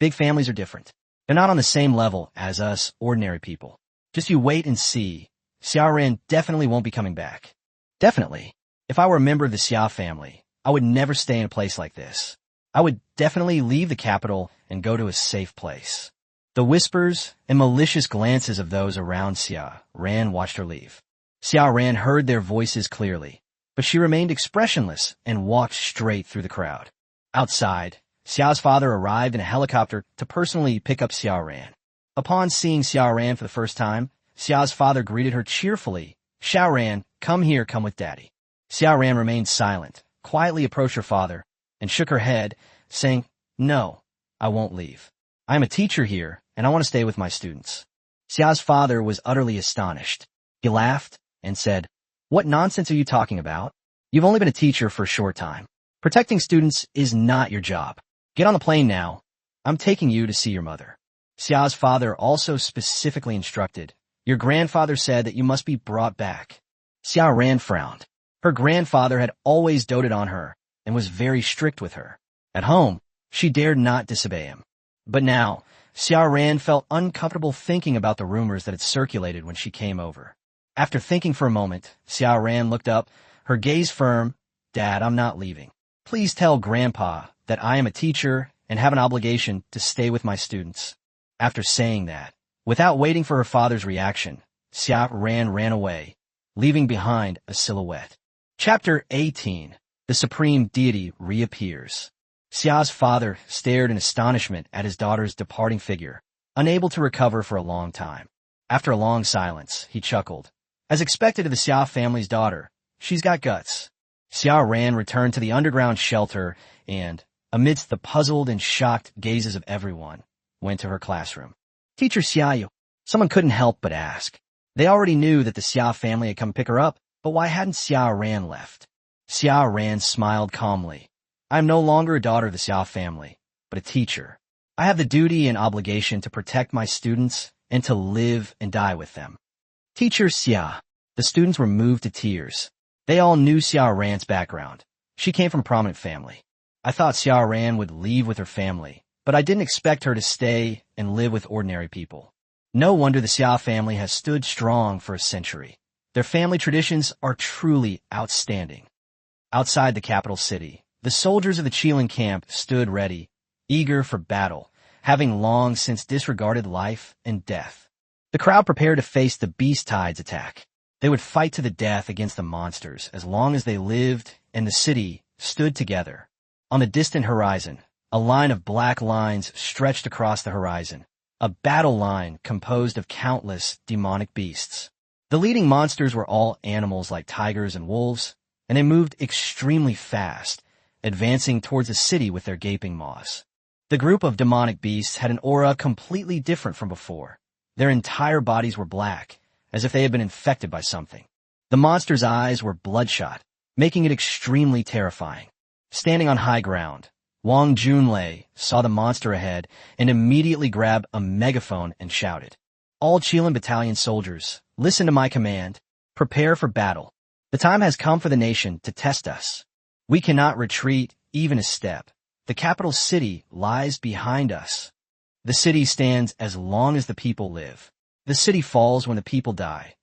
Big families are different. They're not on the same level as us ordinary people. Just you wait and see. Xia Ran definitely won't be coming back. Definitely. If I were a member of the Xia family, I would never stay in a place like this. I would definitely leave the capital and go to a safe place. The whispers and malicious glances of those around Xia Ran watched her leave. Xia Ran heard their voices clearly, but she remained expressionless and walked straight through the crowd. Outside, Xia's father arrived in a helicopter to personally pick up Xia Ran. Upon seeing Xia Ran for the first time, Xia's father greeted her cheerfully. Xia Ran, come here, come with daddy. Xia Ran remained silent, quietly approached her father, and shook her head, saying, No, I won't leave. I am a teacher here, and I want to stay with my students. Xia's father was utterly astonished. He laughed and said, What nonsense are you talking about? You've only been a teacher for a short time. Protecting students is not your job. Get on the plane now. I'm taking you to see your mother. Xia's father also specifically instructed, Your grandfather said that you must be brought back. Xia Ran frowned. Her grandfather had always doted on her and was very strict with her. At home, she dared not disobey him. But now, Xia Ran felt uncomfortable thinking about the rumors that had circulated when she came over. After thinking for a moment, Xia Ran looked up, her gaze firm. Dad, I'm not leaving. Please tell Grandpa that I am a teacher and have an obligation to stay with my students. After saying that, without waiting for her father's reaction, Xia Ran ran away, leaving behind a silhouette. Chapter 18. The Supreme Deity Reappears. Xia's father stared in astonishment at his daughter's departing figure, unable to recover for a long time. After a long silence, he chuckled. As expected of the Xia family's daughter, she's got guts. Xia Ran returned to the underground shelter and, amidst the puzzled and shocked gazes of everyone, went to her classroom. Teacher Xiaoyu. Someone couldn't help but ask. They already knew that the Xia family had come pick her up, but why hadn't Xia Ran left? Xia Ran smiled calmly. I am no longer a daughter of the Xia family, but a teacher. I have the duty and obligation to protect my students and to live and die with them. Teacher Xia. The students were moved to tears. They all knew Xia Ran's background. She came from a prominent family. I thought Xia Ran would leave with her family, but I didn't expect her to stay and live with ordinary people. No wonder the Xia family has stood strong for a century. Their family traditions are truly outstanding. Outside the capital city, the soldiers of the Qilin camp stood ready, eager for battle, having long since disregarded life and death. The crowd prepared to face the beast tide's attack. They would fight to the death against the monsters as long as they lived and the city stood together. On the distant horizon, a line of black lines stretched across the horizon, a battle line composed of countless demonic beasts. The leading monsters were all animals like tigers and wolves, and they moved extremely fast, advancing towards the city with their gaping maws. The group of demonic beasts had an aura completely different from before. Their entire bodies were black, as if they had been infected by something. The monsters' eyes were bloodshot, making it extremely terrifying. Standing on high ground, Wang Junlei saw the monster ahead and immediately grabbed a megaphone and shouted, All Qilin Battalion soldiers, listen to my command. Prepare for battle. The time has come for the nation to test us. We cannot retreat even a step. The capital city lies behind us. The city stands as long as the people live. The city falls when the people die.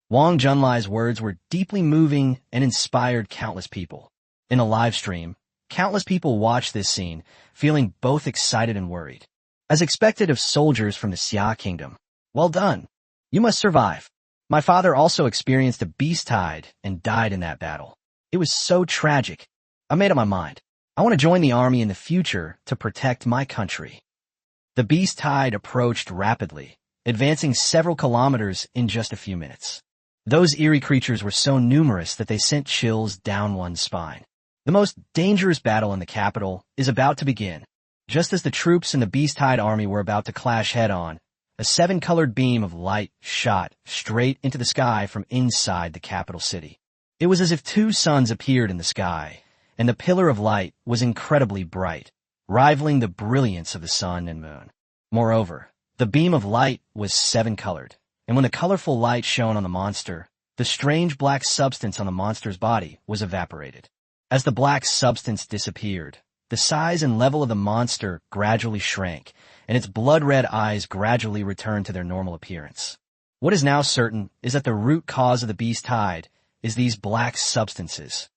Wang Junlai's words were deeply moving and inspired countless people. In a live stream, countless people watched this scene, feeling both excited and worried. As expected of soldiers from the Xia kingdom. Well done. You must survive. My father also experienced a beast tide and died in that battle. It was so tragic. I made up my mind. I want to join the army in the future to protect my country. The beast tide approached rapidly, advancing several kilometers in just a few minutes. Those eerie creatures were so numerous that they sent chills down one's spine. The most dangerous battle in the capital is about to begin. Just as the troops in the beast tide army were about to clash head-on, a seven-colored beam of light shot straight into the sky from inside the capital city. It was as if two suns appeared in the sky, and the pillar of light was incredibly bright, rivaling the brilliance of the sun and moon. Moreover, the beam of light was seven-colored, and when the colorful light shone on the monster, the strange black substance on the monster's body was evaporated. As the black substance disappeared, the size and level of the monster gradually shrank, and its blood-red eyes gradually returned to their normal appearance. What is now certain is that the root cause of the beast tide is these black substances.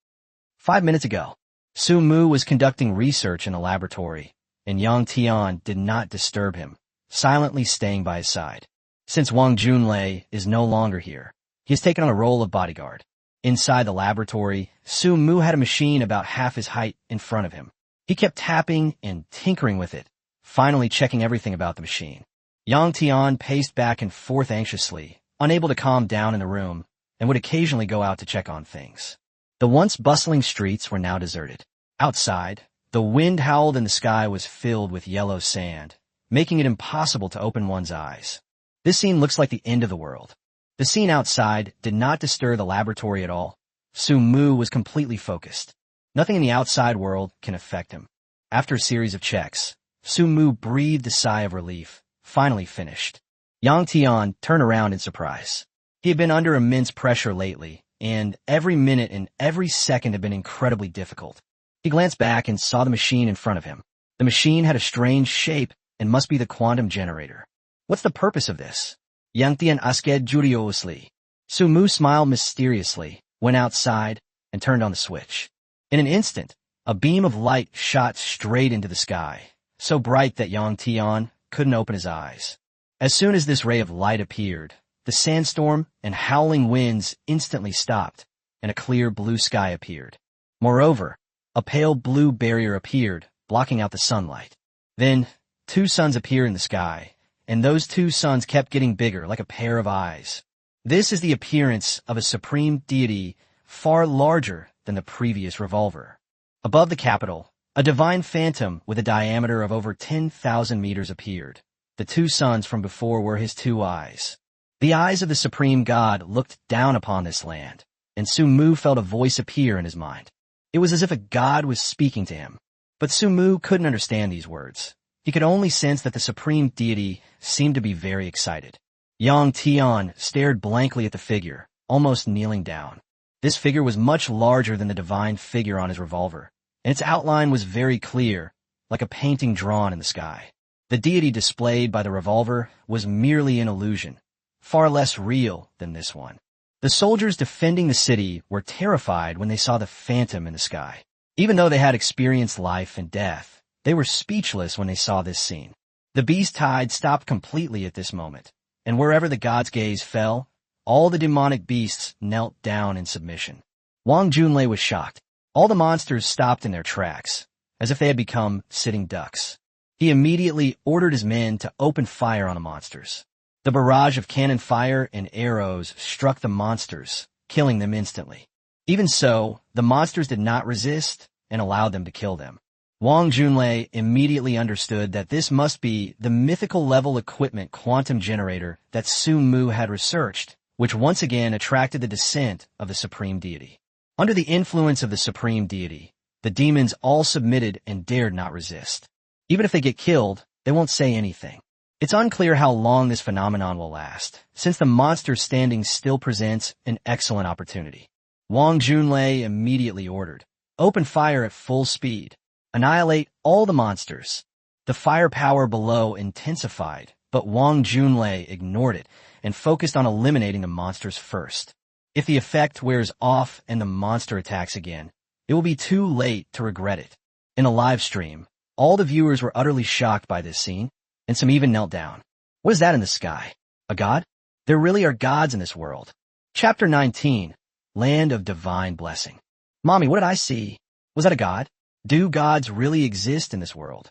5 minutes ago, Su Mu was conducting research in a laboratory, and Yang Tian did not disturb him, silently staying by his side. Since Wang Junlei is no longer here, he has taken on a role of bodyguard. Inside the laboratory, Su Mu had a machine about half his height in front of him. He kept tapping and tinkering with it, finally checking everything about the machine. Yang Tian paced back and forth anxiously, unable to calm down in the room, and would occasionally go out to check on things. The once bustling streets were now deserted. Outside, the wind howled and the sky was filled with yellow sand, making it impossible to open one's eyes. This scene looks like the end of the world. The scene outside did not disturb the laboratory at all. Su Mu was completely focused. Nothing in the outside world can affect him. After a series of checks, Su Mu breathed a sigh of relief, finally finished. Yang Tian turned around in surprise. He had been under immense pressure lately, and every minute and every second had been incredibly difficult. He glanced back and saw the machine in front of him. The machine had a strange shape and must be the quantum generator. What's the purpose of this? Yang Tian asked curiously. Su Mu smiled mysteriously, went outside, and turned on the switch. In an instant, a beam of light shot straight into the sky, so bright that Yang Tian couldn't open his eyes. As soon as this ray of light appeared, the sandstorm and howling winds instantly stopped, and a clear blue sky appeared. Moreover, a pale blue barrier appeared, blocking out the sunlight. Then, two suns appeared in the sky, and those two suns kept getting bigger like a pair of eyes. This is the appearance of a supreme deity far larger than the previous revolver. Above the capital, a divine phantom with a diameter of over 10,000 meters appeared. The two suns from before were his two eyes. The eyes of the supreme god looked down upon this land, and Su Mu felt a voice appear in his mind. It was as if a god was speaking to him. But Su Mu couldn't understand these words. He could only sense that the supreme deity seemed to be very excited. Yang Tian stared blankly at the figure, almost kneeling down. This figure was much larger than the divine figure on his revolver, and its outline was very clear, like a painting drawn in the sky. The deity displayed by the revolver was merely an illusion, far less real than this one. The soldiers defending the city were terrified when they saw the phantom in the sky. Even though they had experienced life and death, they were speechless when they saw this scene. The beast tide stopped completely at this moment, and wherever the god's gaze fell, all the demonic beasts knelt down in submission. Wang Junlei was shocked. All the monsters stopped in their tracks, as if they had become sitting ducks. He immediately ordered his men to open fire on the monsters. The barrage of cannon fire and arrows struck the monsters, killing them instantly. Even so, the monsters did not resist and allowed them to kill them. Wang Junlei immediately understood that this must be the mythical level equipment quantum generator that Su Mu had researched, which once again attracted the descent of the supreme deity. Under the influence of the supreme deity, the demons all submitted and dared not resist. Even if they get killed, they won't say anything. It's unclear how long this phenomenon will last, since the monster standing still presents an excellent opportunity. Wang Junlei immediately ordered, "Open fire at full speed. Annihilate all the monsters." The firepower below intensified, but Wang Junlei ignored it and focused on eliminating the monsters first. If the effect wears off and the monster attacks again, it will be too late to regret it. In a live stream, all the viewers were utterly shocked by this scene, and some even knelt down. What is that in the sky? A god? There really are gods in this world. Chapter 19, Land of Divine Blessing. Mommy, what did I see? Was that a god? Do gods really exist in this world?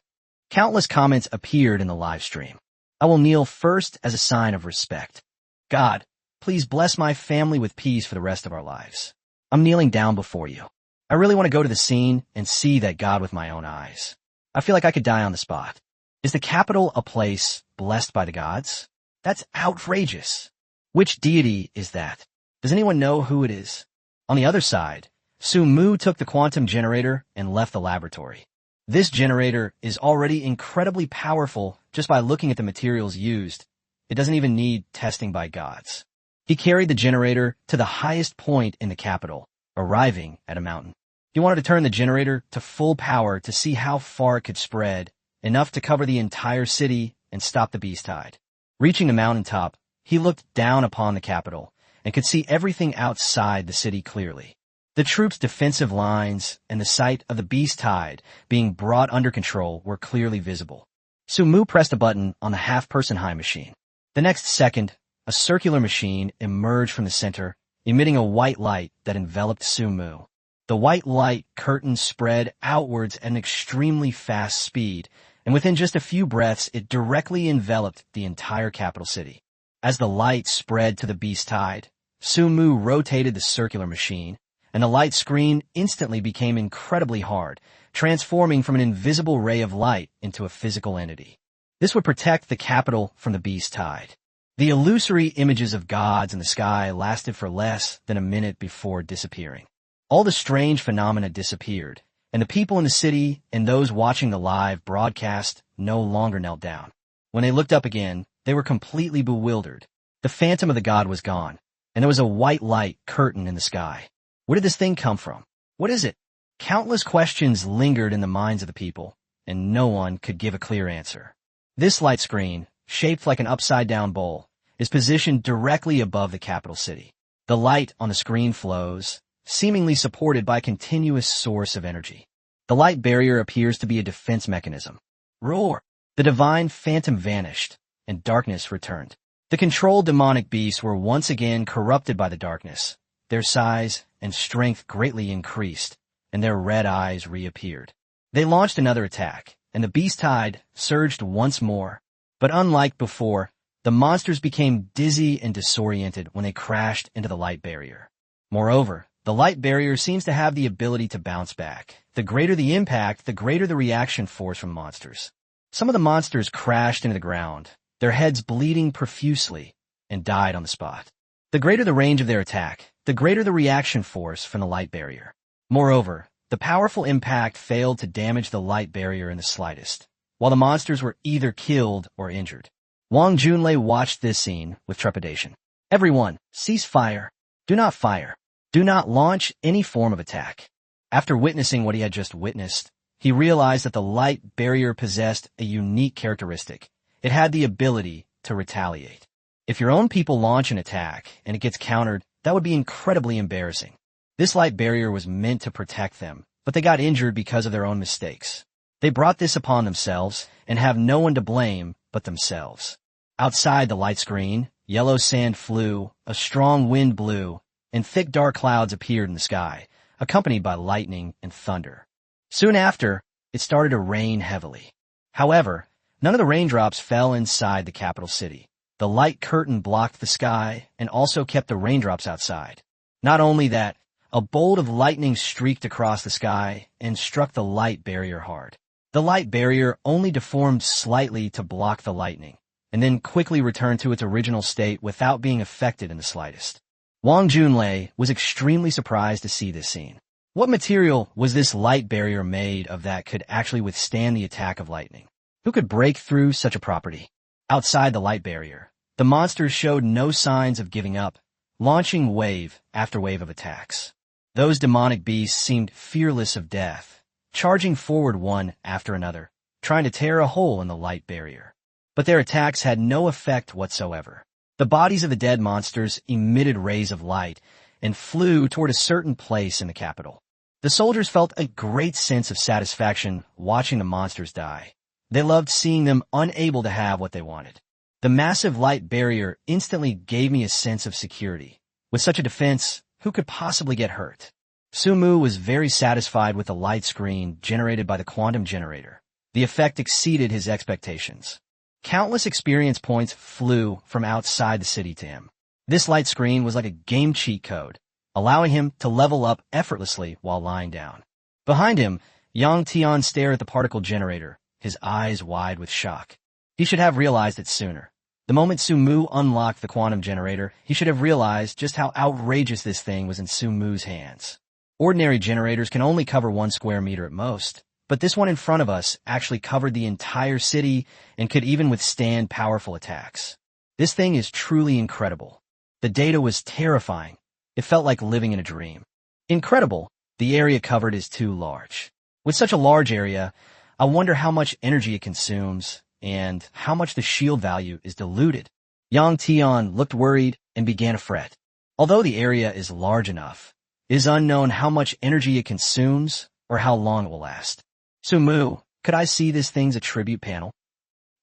Countless comments appeared in the live stream. I will kneel first as a sign of respect. God, please bless my family with peace for the rest of our lives. I'm kneeling down before you. I really want to go to the scene and see that God with my own eyes. I feel like I could die on the spot. Is the capital a place blessed by the gods? That's outrageous. Which deity is that? Does anyone know who it is? On the other side, Su-Mu took the quantum generator and left the laboratory. This generator is already incredibly powerful just by looking at the materials used. It doesn't even need testing by gods. He carried the generator to the highest point in the capital, arriving at a mountain. He wanted to turn the generator to full power to see how far it could spread, enough to cover the entire city and stop the beast tide. Reaching the mountaintop, he looked down upon the capital and could see everything outside the city clearly. The troops' defensive lines and the sight of the beast tide being brought under control were clearly visible. Su-Mu pressed a button on the half-person high machine. The next second, a circular machine emerged from the center, emitting a white light that enveloped Su-Mu. The white light curtain spread outwards at an extremely fast speed, and within just a few breaths it directly enveloped the entire capital city. As the light spread to the beast tide, Su-Mu rotated the circular machine, and the light screen instantly became incredibly hard, transforming from an invisible ray of light into a physical entity. This would protect the capital from the beast tide. The illusory images of gods in the sky lasted for less than a minute before disappearing. All the strange phenomena disappeared, and the people in the city and those watching the live broadcast no longer knelt down. When they looked up again, they were completely bewildered. The phantom of the god was gone, and there was a white light curtain in the sky. Where did this thing come from? What is it? Countless questions lingered in the minds of the people, and no one could give a clear answer. This light screen, shaped like an upside-down bowl, is positioned directly above the capital city. The light on the screen flows, seemingly supported by a continuous source of energy. The light barrier appears to be a defense mechanism. Roar! The divine phantom vanished, and darkness returned. The controlled demonic beasts were once again corrupted by the darkness. Their size and strength greatly increased, and their red eyes reappeared. They launched another attack, and the beast tide surged once more. But unlike before, the monsters became dizzy and disoriented when they crashed into the light barrier. Moreover, the light barrier seems to have the ability to bounce back. The greater the impact, the greater the reaction force from monsters. Some of the monsters crashed into the ground, their heads bleeding profusely, and died on the spot. The greater the range of their attack, the greater the reaction force from the light barrier. Moreover, the powerful impact failed to damage the light barrier in the slightest, while the monsters were either killed or injured. Wang Junlei watched this scene with trepidation. Everyone, cease fire. Do not fire. Do not launch any form of attack. After witnessing what he had just witnessed, he realized that the light barrier possessed a unique characteristic. It had the ability to retaliate. If your own people launch an attack and it gets countered, that would be incredibly embarrassing. This light barrier was meant to protect them, but they got injured because of their own mistakes. They brought this upon themselves and have no one to blame but themselves. Outside the light screen, yellow sand flew, a strong wind blew, and thick dark clouds appeared in the sky, accompanied by lightning and thunder. Soon after, it started to rain heavily. However, none of the raindrops fell inside the capital city. The light curtain blocked the sky and also kept the raindrops outside. Not only that, a bolt of lightning streaked across the sky and struck the light barrier hard. The light barrier only deformed slightly to block the lightning, and then quickly returned to its original state without being affected in the slightest. Wang Junlei was extremely surprised to see this scene. What material was this light barrier made of that could actually withstand the attack of lightning? Who could break through such a property? Outside the light barrier, the monsters showed no signs of giving up, launching wave after wave of attacks. Those demonic beasts seemed fearless of death, charging forward one after another, trying to tear a hole in the light barrier. But their attacks had no effect whatsoever. The bodies of the dead monsters emitted rays of light and flew toward a certain place in the capital. The soldiers felt a great sense of satisfaction watching the monsters die. They loved seeing them unable to have what they wanted. The massive light barrier instantly gave me a sense of security. With such a defense, who could possibly get hurt? Su Mu was very satisfied with the light screen generated by the quantum generator. The effect exceeded his expectations. Countless experience points flew from outside the city to him. This light screen was like a game cheat code, allowing him to level up effortlessly while lying down. Behind him, Yang Tian stared at the particle generator, his eyes wide with shock. He should have realized it sooner. The moment Su Mu unlocked the quantum generator, he should have realized just how outrageous this thing was in Su Mu's hands. Ordinary generators can only cover 1 square meter at most, but this one in front of us actually covered the entire city and could even withstand powerful attacks. This thing is truly incredible. The data was terrifying. It felt like living in a dream. Incredible, the area covered is too large. With such a large area, I wonder how much energy it consumes and how much the shield value is diluted. Yang Tian looked worried and began to fret. Although the area is large enough, it is unknown how much energy it consumes or how long it will last. Su Mu, could I see this thing's attribute panel?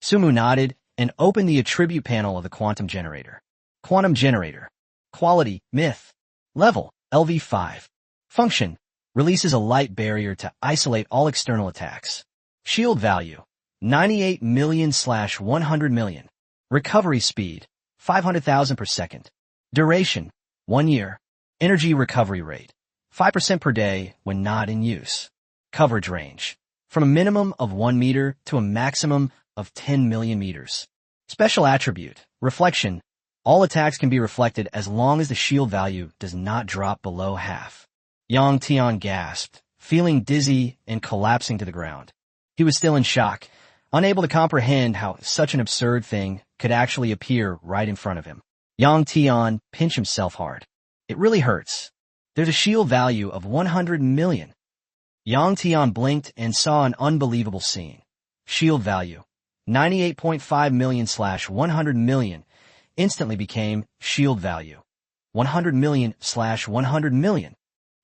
Su Mu nodded and opened the attribute panel of the quantum generator. Quantum generator. Quality, myth. Level, LV5. Function, releases a light barrier to isolate all external attacks. Shield value, 98 million/100 million. Recovery speed, 500,000 per second. Duration, 1 year. Energy recovery rate, 5% per day when not in use. Coverage range, from a minimum of 1 meter to a maximum of 10 million meters. Special attribute, reflection. All attacks can be reflected as long as the shield value does not drop below half. Yang Tian gasped, feeling dizzy and collapsing to the ground. He was still in shock, unable to comprehend how such an absurd thing could actually appear right in front of him. Yang Tian pinched himself hard. It really hurts. There's a shield value of 100 million. Yang Tian blinked and saw an unbelievable scene. Shield value, 98.5 million/100 million, instantly became shield value, 100 million/100 million.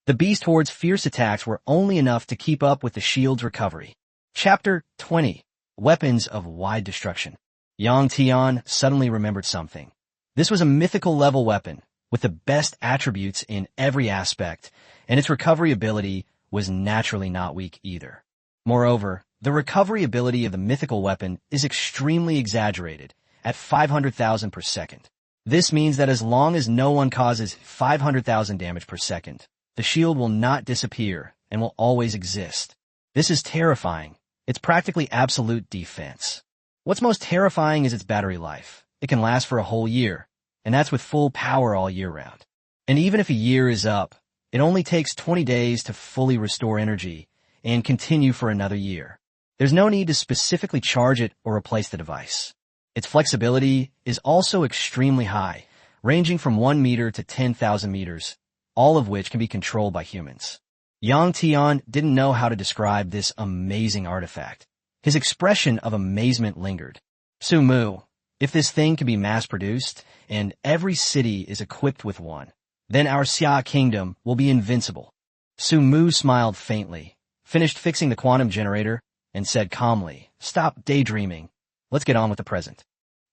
The Beast Horde's fierce attacks were only enough to keep up with the shield's recovery. Chapter 20. Weapons of Wide Destruction. Yang Tian suddenly remembered something. This was a mythical level weapon, with the best attributes in every aspect, and its recovery ability was naturally not weak either. Moreover, the recovery ability of the mythical weapon is extremely exaggerated, at 500,000 per second. This means that as long as no one causes 500,000 damage per second, the shield will not disappear and will always exist. This is terrifying. It's practically absolute defense. What's most terrifying is its battery life. It can last for a whole year, and that's with full power all year round. And even if a year is up, it only takes 20 days to fully restore energy and continue for another year. There's no need to specifically charge it or replace the device. Its flexibility is also extremely high, ranging from 1 meter to 10,000 meters, all of which can be controlled by humans. Yang Tian didn't know how to describe this amazing artifact. His expression of amazement lingered. Su Mu, if this thing can be mass-produced, and every city is equipped with one, then our Xia kingdom will be invincible. Su Mu smiled faintly, finished fixing the quantum generator, and said calmly, "Stop daydreaming. Let's get on with the present."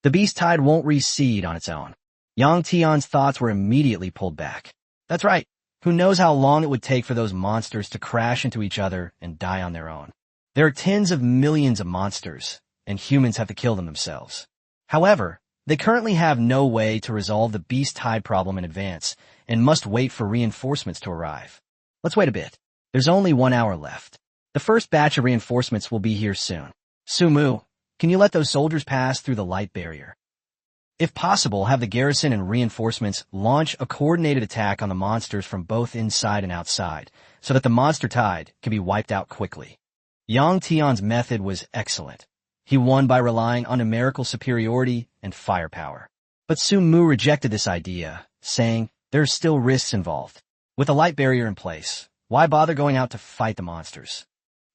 The beast tide won't recede on its own. Yang Tian's thoughts were immediately pulled back. That's right. Who knows how long it would take for those monsters to crash into each other and die on their own. There are tens of millions of monsters, and humans have to kill them themselves. However, they currently have no way to resolve the beast tide problem in advance and must wait for reinforcements to arrive. Let's wait a bit. There's only 1 hour left. The first batch of reinforcements will be here soon. Su Mu, can you let those soldiers pass through the light barrier? If possible, have the garrison and reinforcements launch a coordinated attack on the monsters from both inside and outside, so that the monster tide can be wiped out quickly. Yang Tian's method was excellent. He won by relying on numerical superiority and firepower. But Su Mu rejected this idea, saying, there are still risks involved. With a light barrier in place, why bother going out to fight the monsters?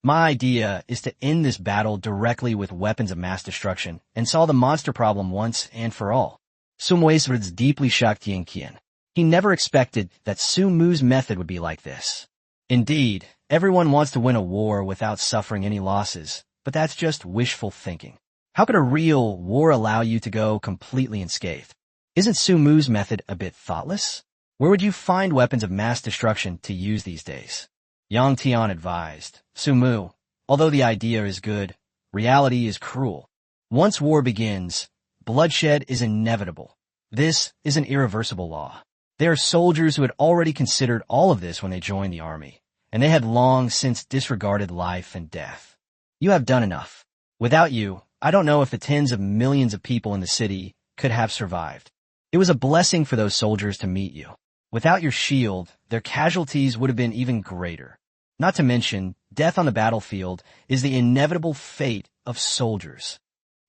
My idea is to end this battle directly with weapons of mass destruction and solve the monster problem once and for all. Su Mu's deeply shocked Yang Tian. He never expected that Su Mu's method would be like this. Indeed, everyone wants to win a war without suffering any losses, but that's just wishful thinking. How could a real war allow you to go completely unscathed? Isn't Su Mu's method a bit thoughtless? Where would you find weapons of mass destruction to use these days? Yang Tian advised, Su Mu, although the idea is good, reality is cruel. Once war begins, bloodshed is inevitable. This is an irreversible law. There are soldiers who had already considered all of this when they joined the army, and they had long since disregarded life and death. You have done enough. Without you, I don't know if the tens of millions of people in the city could have survived. It was a blessing for those soldiers to meet you. Without your shield, their casualties would have been even greater. Not to mention, death on the battlefield is the inevitable fate of soldiers.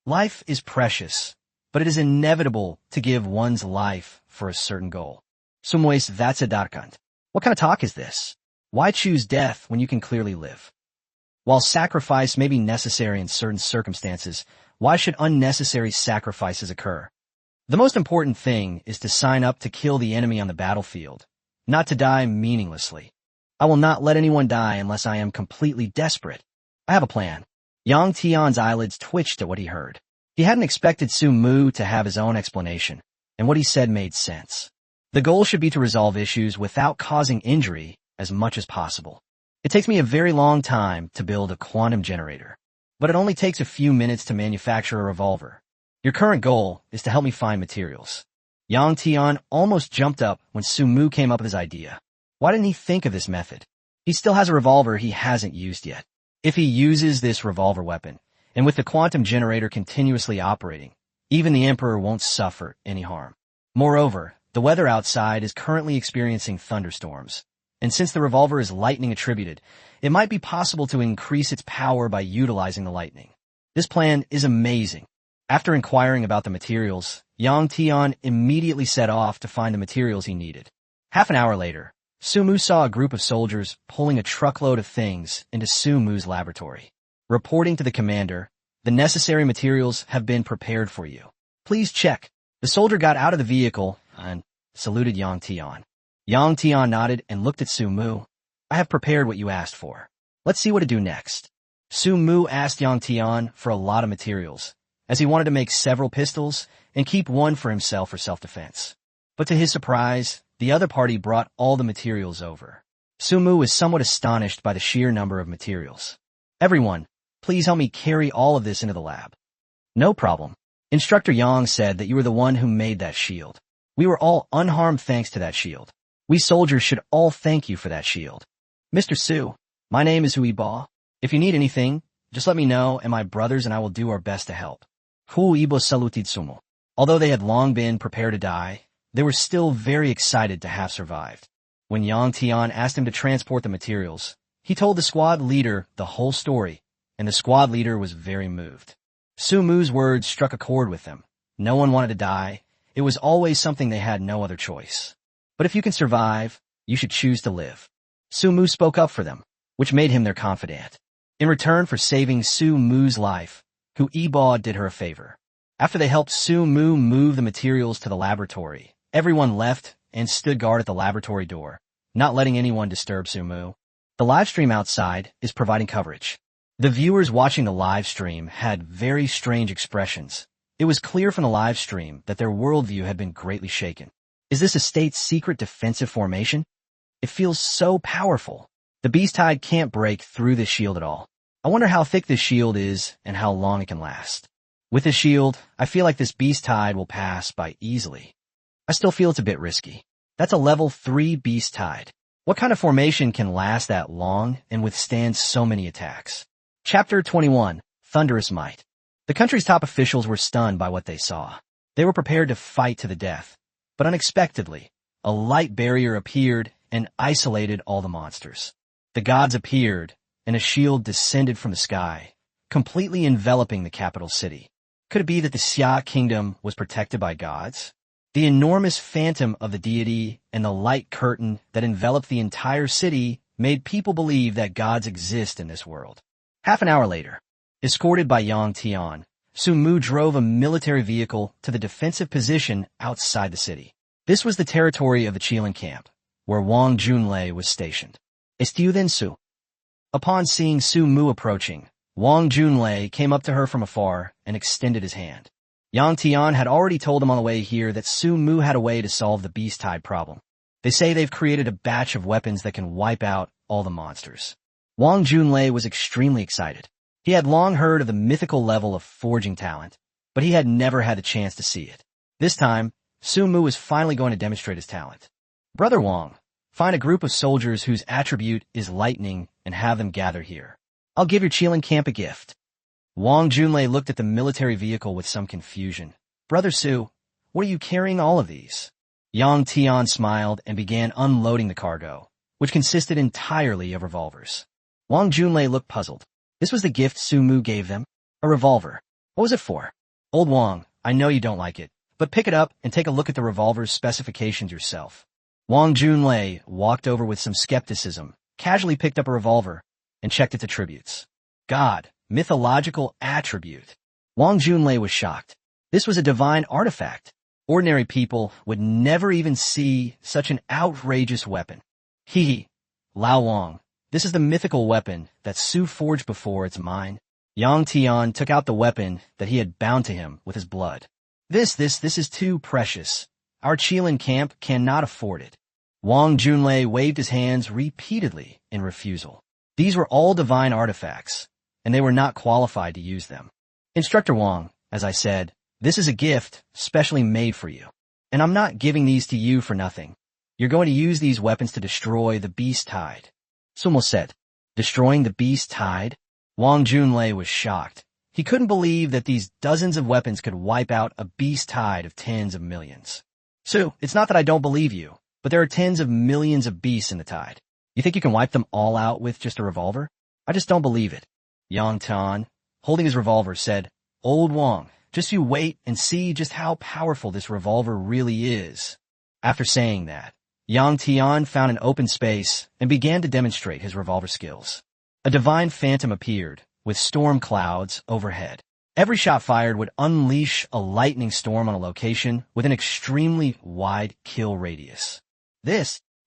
Life is precious, but it is inevitable to give one's life for a certain goal. Sumues vatsadarkant. What kind of talk is this? Why choose death when you can clearly live? While sacrifice may be necessary in certain circumstances, why should unnecessary sacrifices occur? The most important thing is to sign up to kill the enemy on the battlefield, not to die meaninglessly. I will not let anyone die unless I am completely desperate. I have a plan. Yang Tian's eyelids twitched at what he heard. He hadn't expected Su Mu to have his own explanation, and what he said made sense. The goal should be to resolve issues without causing injury as much as possible. It takes me a very long time to build a quantum generator, but it only takes a few minutes to manufacture a revolver. Your current goal is to help me find materials. Yang Tian almost jumped up when Su Mu came up with his idea. Why didn't he think of this method? He still has a revolver he hasn't used yet. If he uses this revolver weapon, and with the quantum generator continuously operating, even the Emperor won't suffer any harm. Moreover, the weather outside is currently experiencing thunderstorms, and since the revolver is lightning attributed, it might be possible to increase its power by utilizing the lightning. This plan is amazing. After inquiring about the materials, Yang Tian immediately set off to find the materials he needed. Half an hour later, Su Mu saw a group of soldiers pulling a truckload of things into Su Mu's laboratory. Reporting to the commander, the necessary materials have been prepared for you. Please check. The soldier got out of the vehicle and saluted Yang Tian. Yang Tian nodded and looked at Su Mu. I have prepared what you asked for. Let's see what to do next. Su Mu asked Yang Tian for a lot of materials, as he wanted to make several pistols and keep one for himself for self-defense. But to his surprise, the other party brought all the materials over. Su Mu was somewhat astonished by the sheer number of materials. Everyone, please help me carry all of this into the lab. No problem. Instructor Yang said that you were the one who made that shield. We were all unharmed thanks to that shield. We soldiers should all thank you for that shield. Mr. Su, my name is Hui Ba. If you need anything, just let me know and my brothers and I will do our best to help. Hu Ibo salutid sumo. Although they had long been prepared to die, they were still very excited to have survived. When Yang Tian asked him to transport the materials, he told the squad leader the whole story, and the squad leader was very moved. Su Mu's words struck a chord with them. No one wanted to die. It was always something they had no other choice. But if you can survive, you should choose to live. Su Mu spoke up for them, which made him their confidant. In return for saving Su Mu's life, Hu Iba did her a favor. After they helped Su Mu move the materials to the laboratory, everyone left and stood guard at the laboratory door, not letting anyone disturb Su Mu. The live stream outside is providing coverage. The viewers watching the live stream had very strange expressions. It was clear from the live stream that their worldview had been greatly shaken. Is this a state-secret defensive formation? It feels so powerful. The beast hide can't break through this shield at all. I wonder how thick this shield is and how long it can last. With this shield, I feel like this beast tide will pass by easily. I still feel it's a bit risky. That's a level 3 beast tide. What kind of formation can last that long and withstand so many attacks? Chapter 21, Thunderous Might. The country's top officials were stunned by what they saw. They were prepared to fight to the death, but unexpectedly, a light barrier appeared and isolated all the monsters. The gods appeared, and a shield descended from the sky, completely enveloping the capital city. Could it be that the Xia kingdom was protected by gods? The enormous phantom of the deity and the light curtain that enveloped the entire city made people believe that gods exist in this world. Half an hour later, escorted by Yang Tian, Su Mu drove a military vehicle to the defensive position outside the city. This was the territory of the Qilin camp, where Wang Junlei was stationed. Estiu then Su. Upon seeing Su Mu approaching, Wang Junlei came up to her from afar and extended his hand. Yang Tian had already told him on the way here that Su Mu had a way to solve the beast tide problem. They say they've created a batch of weapons that can wipe out all the monsters. Wang Junlei was extremely excited. He had long heard of the mythical level of forging talent, but he had never had the chance to see it. This time, Su Mu was finally going to demonstrate his talent. Brother Wang, find a group of soldiers whose attribute is lightning and have them gather here. I'll give your Qilin camp a gift. Wang Junlei looked at the military vehicle with some confusion. Brother Su, what are you carrying all of these? Yang Tian smiled and began unloading the cargo, which consisted entirely of revolvers. Wang Junlei looked puzzled. This was the gift Su Mu gave them? A revolver. What was it for? Old Wang, I know you don't like it, but pick it up and take a look at the revolver's specifications yourself. Wang Junlei walked over with some skepticism, casually picked up a revolver, and checked its attributes. God, mythological attribute. Wang Junlei was shocked. This was a divine artifact. Ordinary people would never even see such an outrageous weapon. Lao Wang, this is the mythical weapon that Su forged before it's mine. Yang Tian took out the weapon that he had bound to him with his blood. This is too precious. Our Qilin camp cannot afford it. Wang Junlei waved his hands repeatedly in refusal. These were all divine artifacts, and they were not qualified to use them. Instructor Wang, as I said, this is a gift specially made for you. And I'm not giving these to you for nothing. You're going to use these weapons to destroy the beast tide. Sumo said, destroying the beast tide? Wang Junlei was shocked. He couldn't believe that these dozens of weapons could wipe out a beast tide of tens of millions. Su, it's not that I don't believe you, but there are tens of millions of beasts in the tide. You think you can wipe them all out with just a revolver? I just don't believe it. Yang Tian, holding his revolver, said, Old Wang, just you wait and see just how powerful this revolver really is. After saying that, Yang Tian found an open space and began to demonstrate his revolver skills. A divine phantom appeared, with storm clouds overhead. Every shot fired would unleash a lightning storm on a location with an extremely wide kill radius.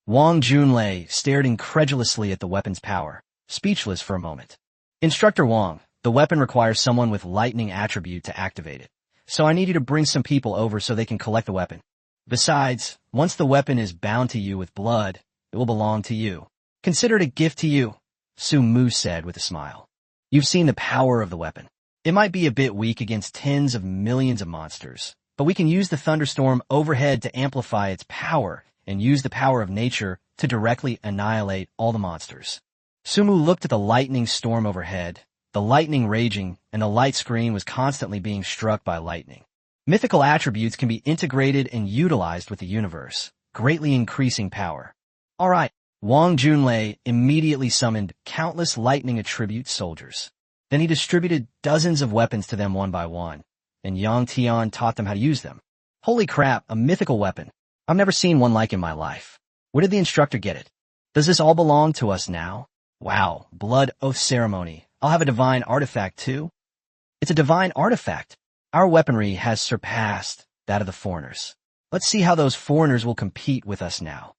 Wang Junlei stared incredulously at the weapon's power, speechless for a moment. Instructor Wang, the weapon requires someone with lightning attribute to activate it, so I need you to bring some people over so they can collect the weapon. Besides, once the weapon is bound to you with blood, it will belong to you. Consider it a gift to you, Su Mu said with a smile. You've seen the power of the weapon. It might be a bit weak against tens of millions of monsters, but we can use the thunderstorm overhead to amplify its power and use the power of nature to directly annihilate all the monsters. Su Mu looked at the lightning storm overhead, the lightning raging, and the light screen was constantly being struck by lightning. Mythical attributes can be integrated and utilized with the universe, greatly increasing power. All right, Wang Junlei immediately summoned countless lightning attribute soldiers. Then he distributed dozens of weapons to them one by one, and Yang Tian taught them how to use them. Holy crap, a mythical weapon. I've never seen one like in my life. Where did the instructor get it? Does this all belong to us now? Wow, blood oath ceremony. I'll have a divine artifact too? It's a divine artifact. Our weaponry has surpassed that of the foreigners. Let's see how those foreigners will compete with us now.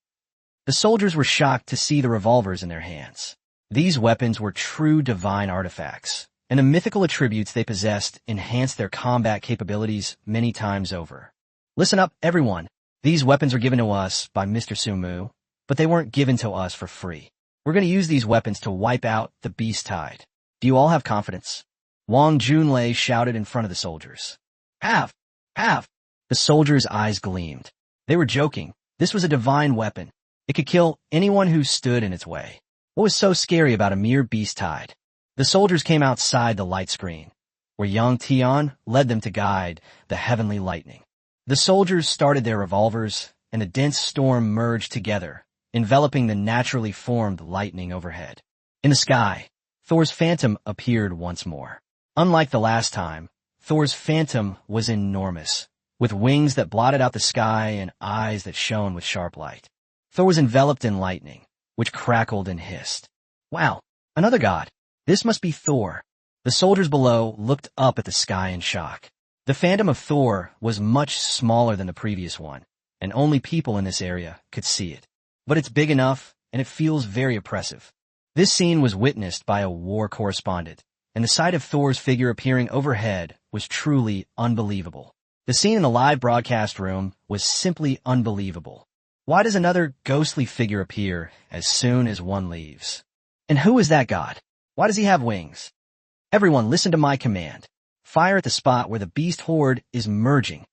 The soldiers were shocked to see the revolvers in their hands. These weapons were true divine artifacts, and the mythical attributes they possessed enhanced their combat capabilities many times over. Listen up, everyone. These weapons are given to us by Mr. Su Mu, but they weren't given to us for free. We're going to use these weapons to wipe out the beast tide. Do you all have confidence? Wang Junlei shouted in front of the soldiers. Have! The soldiers' eyes gleamed. They were joking. This was a divine weapon. It could kill anyone who stood in its way. What was so scary about a mere beast tide? The soldiers came outside the light screen, where Yang Tian led them to guide the heavenly lightning. The soldiers started their revolvers, and the dense storm merged together, enveloping the naturally formed lightning overhead. In the sky, Thor's phantom appeared once more. Unlike the last time, Thor's phantom was enormous, with wings that blotted out the sky and eyes that shone with sharp light. Thor was enveloped in lightning, which crackled and hissed. Wow, another god. This must be Thor. The soldiers below looked up at the sky in shock. The phantom of Thor was much smaller than the previous one, and only people in this area could see it. But it's big enough, and it feels very oppressive. This scene was witnessed by a war correspondent, and the sight of Thor's figure appearing overhead was truly unbelievable. The scene in the live broadcast room was simply unbelievable. Why does another ghostly figure appear as soon as one leaves? And who is that god? Why does he have wings? Everyone, listen to my command. Fire at the spot where the beast horde is merging.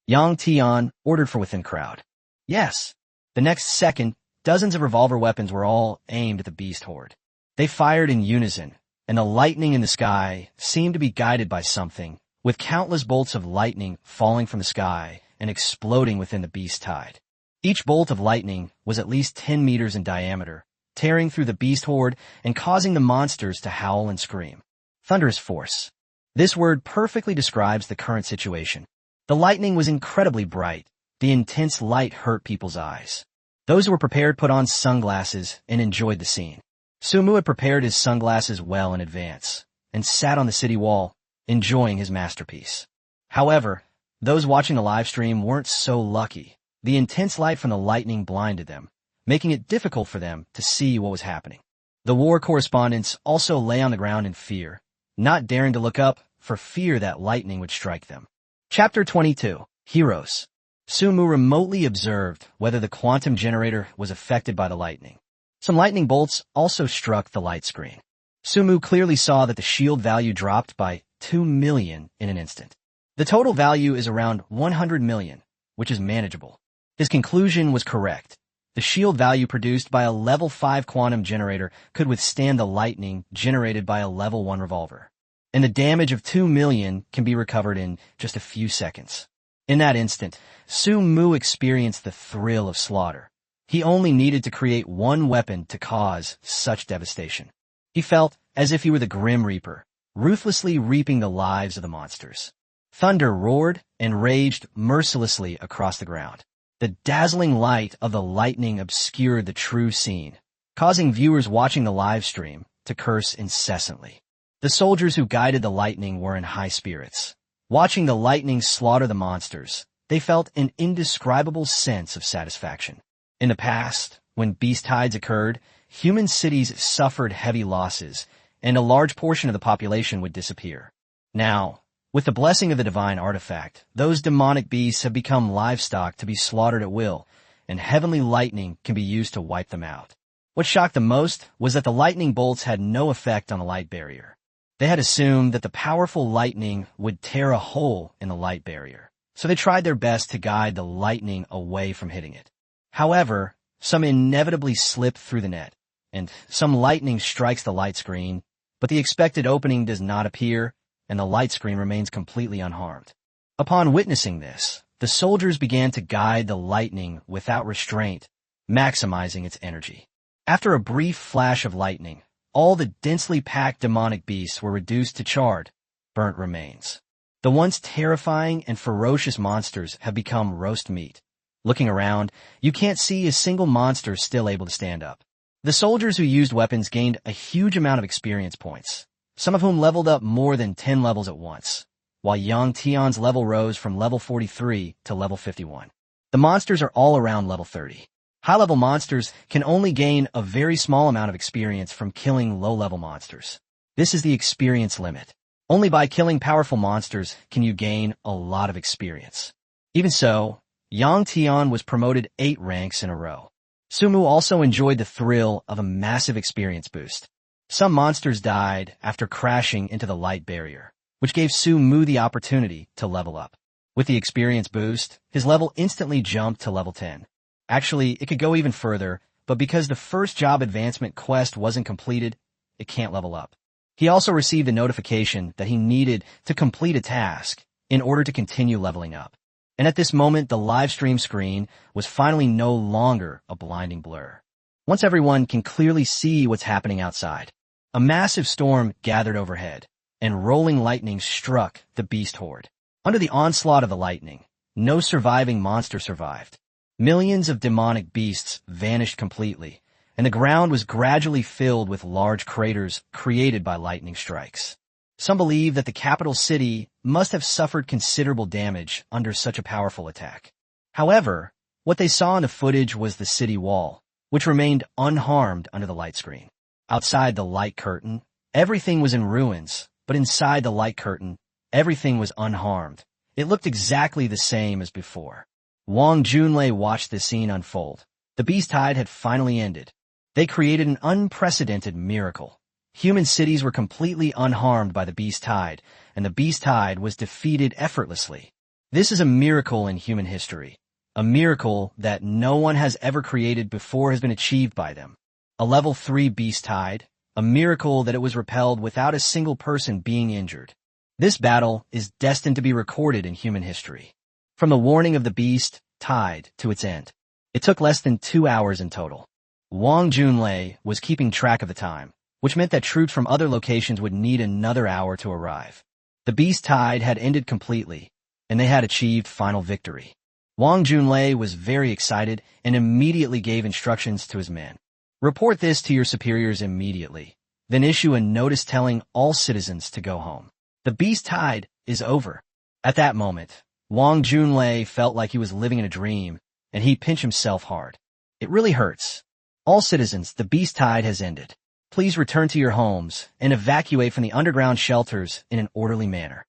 Yang Tian ordered for within crowd. Yes. The next second, dozens of revolver weapons were all aimed at the beast horde. They fired in unison, and the lightning in the sky seemed to be guided by something, with countless bolts of lightning falling from the sky and exploding within the beast tide. Each bolt of lightning was at least 10 meters in diameter, tearing through the beast horde and causing the monsters to howl and scream. Thunderous force. This word perfectly describes the current situation. The lightning was incredibly bright. The intense light hurt people's eyes. Those who were prepared put on sunglasses and enjoyed the scene. Sumu had prepared his sunglasses well in advance and sat on the city wall, enjoying his masterpiece. However, those watching the live stream weren't so lucky. The intense light from the lightning blinded them, making it difficult for them to see what was happening. The war correspondents also lay on the ground in fear, not daring to look up for fear that lightning would strike them. Chapter 22. Heroes. Sumu remotely observed whether the quantum generator was affected by the lightning. Some lightning bolts also struck the light screen. Sumu clearly saw that the shield value dropped by 2 million in an instant. The total value is around 100 million, which is manageable. His conclusion was correct. The shield value produced by a level 5 quantum generator could withstand the lightning generated by a level 1 revolver. And the damage of 2 million can be recovered in just a few seconds. In that instant, Sumu experienced the thrill of slaughter. He only needed to create one weapon to cause such devastation. He felt as if he were the Grim Reaper, ruthlessly reaping the lives of the monsters. Thunder roared and raged mercilessly across the ground. The dazzling light of the lightning obscured the true scene, causing viewers watching the live stream to curse incessantly. The soldiers who guided the lightning were in high spirits. Watching the lightning slaughter the monsters, they felt an indescribable sense of satisfaction. In the past, when beast tides occurred, human cities suffered heavy losses, and a large portion of the population would disappear. Now, with the blessing of the divine artifact, those demonic beasts have become livestock to be slaughtered at will, and heavenly lightning can be used to wipe them out. What shocked them most was that the lightning bolts had no effect on the light barrier. They had assumed that the powerful lightning would tear a hole in the light barrier, so they tried their best to guide the lightning away from hitting it. However, some inevitably slip through the net, and some lightning strikes the light screen, but the expected opening does not appear, and the light screen remains completely unharmed. Upon witnessing this, the soldiers began to guide the lightning without restraint, maximizing its energy. After a brief flash of lightning, all the densely packed demonic beasts were reduced to charred, burnt remains. The once terrifying and ferocious monsters have become roast meat. Looking around, you can't see a single monster still able to stand up. The soldiers who used weapons gained a huge amount of experience points, some of whom leveled up more than 10 levels at once, while Yang Tian's level rose from level 43 to level 51. The monsters are all around level 30. High-level monsters can only gain a very small amount of experience from killing low-level monsters. This is the experience limit. Only by killing powerful monsters can you gain a lot of experience. Even so, Yang Tian was promoted 8 ranks in a row. Sumu also enjoyed the thrill of a massive experience boost. Some monsters died after crashing into the light barrier, which gave Sumu the opportunity to level up. With the experience boost, his level instantly jumped to level 10. Actually, it could go even further, but because the first job advancement quest wasn't completed, it can't level up. He also received a notification that he needed to complete a task in order to continue leveling up. And at this moment, the live stream screen was finally no longer a blinding blur. Once everyone can clearly see what's happening outside, a massive storm gathered overhead, and rolling lightning struck the beast horde. Under the onslaught of the lightning, no surviving monster survived. Millions of demonic beasts vanished completely, and the ground was gradually filled with large craters created by lightning strikes. Some believe that the capital city must have suffered considerable damage under such a powerful attack. However, what they saw in the footage was the city wall, which remained unharmed under the light screen. Outside the light curtain, everything was in ruins, but inside the light curtain, everything was unharmed. It looked exactly the same as before. Wang Junlei watched the scene unfold. The beast tide had finally ended. They created an unprecedented miracle. Human cities were completely unharmed by the beast tide, and the beast tide was defeated effortlessly. This is a miracle in human history. A miracle that no one has ever created before has been achieved by them. A level 3 beast tide, a miracle that it was repelled without a single person being injured. This battle is destined to be recorded in human history. From the warning of the beast tide to its end, it took less than 2 hours in total. Wang Junlei was keeping track of the time, which meant that troops from other locations would need another hour to arrive. The beast tide had ended completely, and they had achieved final victory. Wang Junlei was very excited and immediately gave instructions to his men. Report this to your superiors immediately, then issue a notice telling all citizens to go home. The beast tide is over. At that moment, Wang Junlei felt like he was living in a dream, and he pinched himself hard. It really hurts. All citizens, the beast tide has ended. Please return to your homes and evacuate from the underground shelters in an orderly manner.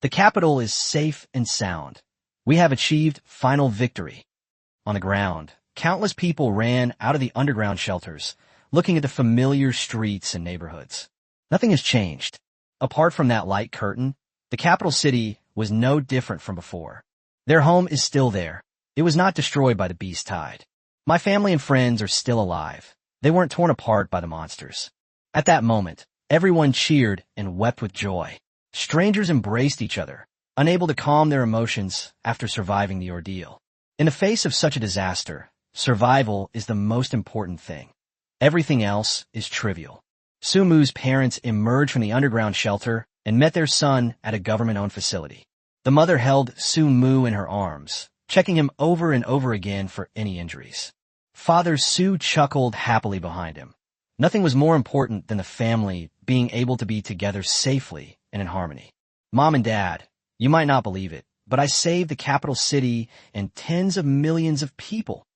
The capital is safe and sound. We have achieved final victory. On the ground, countless people ran out of the underground shelters, looking at the familiar streets and neighborhoods. Nothing has changed. Apart from that light curtain, the capital city was no different from before. Their home is still there. It was not destroyed by the beast tide. My family and friends are still alive. They weren't torn apart by the monsters. At that moment, everyone cheered and wept with joy. Strangers embraced each other, unable to calm their emotions after surviving the ordeal. In the face of such a disaster, survival is the most important thing. Everything else is trivial. Su Mu's parents emerged from the underground shelter and met their son at a government-owned facility. The mother held Su Mu in her arms, checking him over and over again for any injuries. Father Su chuckled happily behind him. Nothing was more important than the family being able to be together safely and in harmony. Mom and Dad, you might not believe it, but I saved the capital city and tens of millions of people.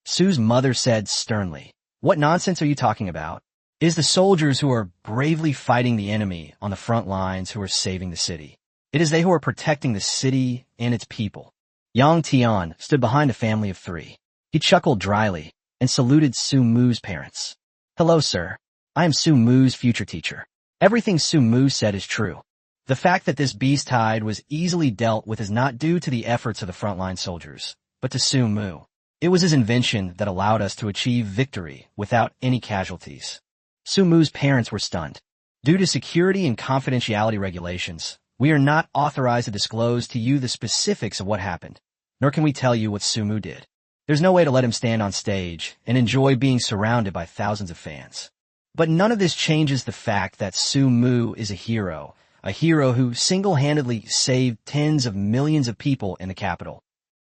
Su's mother said sternly, "What nonsense are you talking about? It is the soldiers who are bravely fighting the enemy on the front lines who are saving the city. It is they who are protecting the city and its people." Yang Tian stood behind a family of 3. He chuckled dryly and saluted Su Mu's parents. "Hello, sir. I am Su Mu's future teacher." Everything Su Mu said is true. The fact that this beast tide was easily dealt with is not due to the efforts of the frontline soldiers, but to Su Mu. It was his invention that allowed us to achieve victory without any casualties. Su Mu's parents were stunned. Due to security and confidentiality regulations, we are not authorized to disclose to you the specifics of what happened, nor can we tell you what Su Mu did. There's no way to let him stand on stage and enjoy being surrounded by thousands of fans. But none of this changes the fact that Su Mu is a hero who single-handedly saved tens of millions of people in the capital.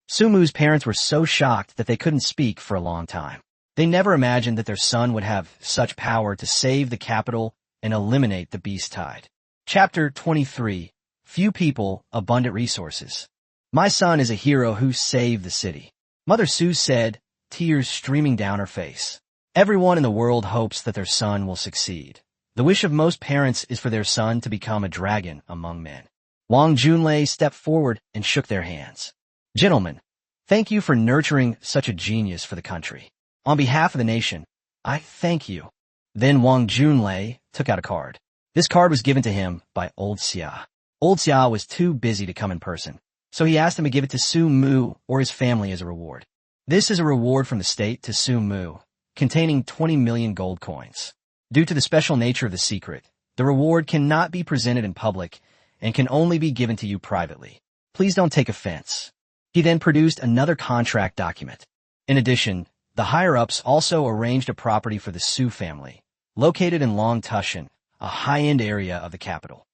Su Mu's parents were so shocked that they couldn't speak for a long time. They never imagined that their son would have such power to save the capital and eliminate the beast tide. Chapter 23. Few people, abundant resources. My son is a hero who saved the city. Mother Su said, tears streaming down her face. Everyone in the world hopes that their son will succeed. The wish of most parents is for their son to become a dragon among men. Wang Junlei stepped forward and shook their hands. Gentlemen, thank you for nurturing such a genius for the country. On behalf of the nation, I thank you. Then Wang Junlei took out a card. This card was given to him by Old Xia. Old Xia was too busy to come in person, so he asked him to give it to Su Mu or his family as a reward. This is a reward from the state to Su Mu, containing 20 million gold coins. Due to the special nature of the secret, the reward cannot be presented in public and can only be given to you privately. Please don't take offense. He then produced another contract document. In addition, the higher-ups also arranged a property for the Su family, located in Long Tushan, a high-end area of the capital.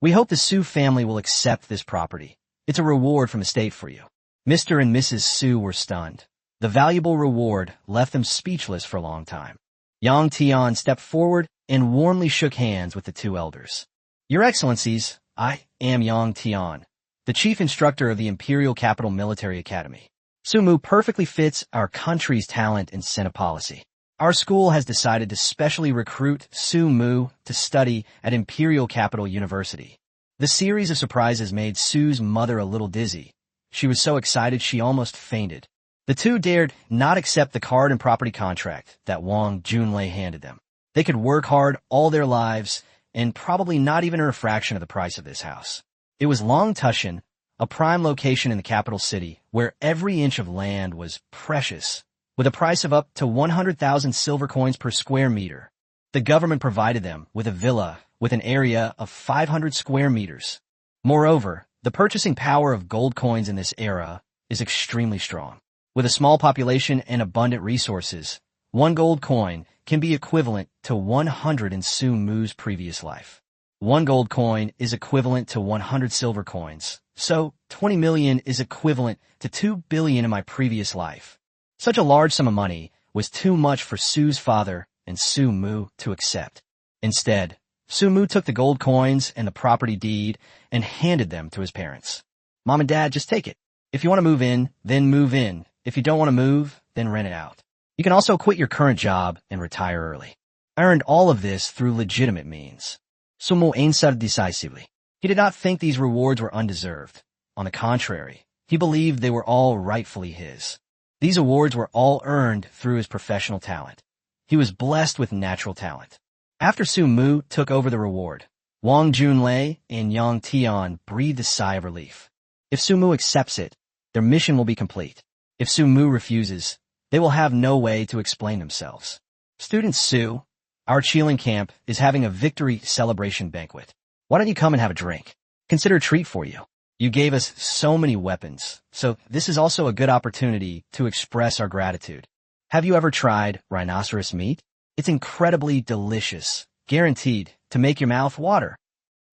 We hope the Su family will accept this property. It's a reward from the state for you. Mr. and Mrs. Su were stunned. The valuable reward left them speechless for a long time. Yang Tian stepped forward and warmly shook hands with the 2 elders. Your Excellencies, I am Yang Tian, the chief instructor of the Imperial Capital Military Academy. Su Mu perfectly fits our country's talent and Senate policy. Our school has decided to specially recruit Su Mu to study at Imperial Capital University. The series of surprises made Su's mother a little dizzy. She was so excited she almost fainted. The two dared not accept the card and property contract that Wang Junlei handed them. They could work hard all their lives and probably not even earn a fraction of the price of this house. It was Long Tushan, a prime location in the capital city, where every inch of land was precious, with a price of up to 100,000 silver coins per square meter. The government provided them with a villa with an area of 500 square meters. Moreover, the purchasing power of gold coins in this era is extremely strong. With a small population and abundant resources, one gold coin can be equivalent to 100 in Su Mu's previous life. One gold coin is equivalent to 100 silver coins, so 20 million is equivalent to 2 billion in my previous life. Such a large sum of money was too much for Su's father and Su Mu to accept. Instead, Su Mu took the gold coins and the property deed and handed them to his parents. Mom and Dad, just take it. If you want to move in, then move in. If you don't want to move, then rent it out. You can also quit your current job and retire early. I earned all of this through legitimate means. Su Mu answered decisively. He did not think these rewards were undeserved. On the contrary, he believed they were all rightfully his. These awards were all earned through his professional talent. He was blessed with natural talent. After Su Mu took over the reward, Wang Junlei and Yang Tian breathed a sigh of relief. If Su Mu accepts it, their mission will be complete. If Su Mu refuses, they will have no way to explain themselves. Student Su, our Qiling camp is having a victory celebration banquet. Why don't you come and have a drink? Consider a treat for you. You gave us so many weapons, so this is also a good opportunity to express our gratitude. Have you ever tried rhinoceros meat? It's incredibly delicious, guaranteed to make your mouth water.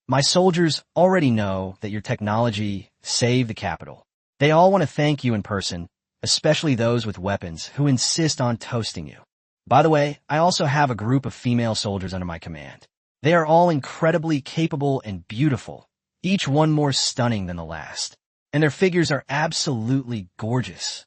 My soldiers already know that your technology saved the capital. They all want to thank you in person, especially those with weapons who insist on toasting you. By the way, I also have a group of female soldiers under my command. They are all incredibly capable and beautiful, each one more stunning than the last, and their figures are absolutely gorgeous.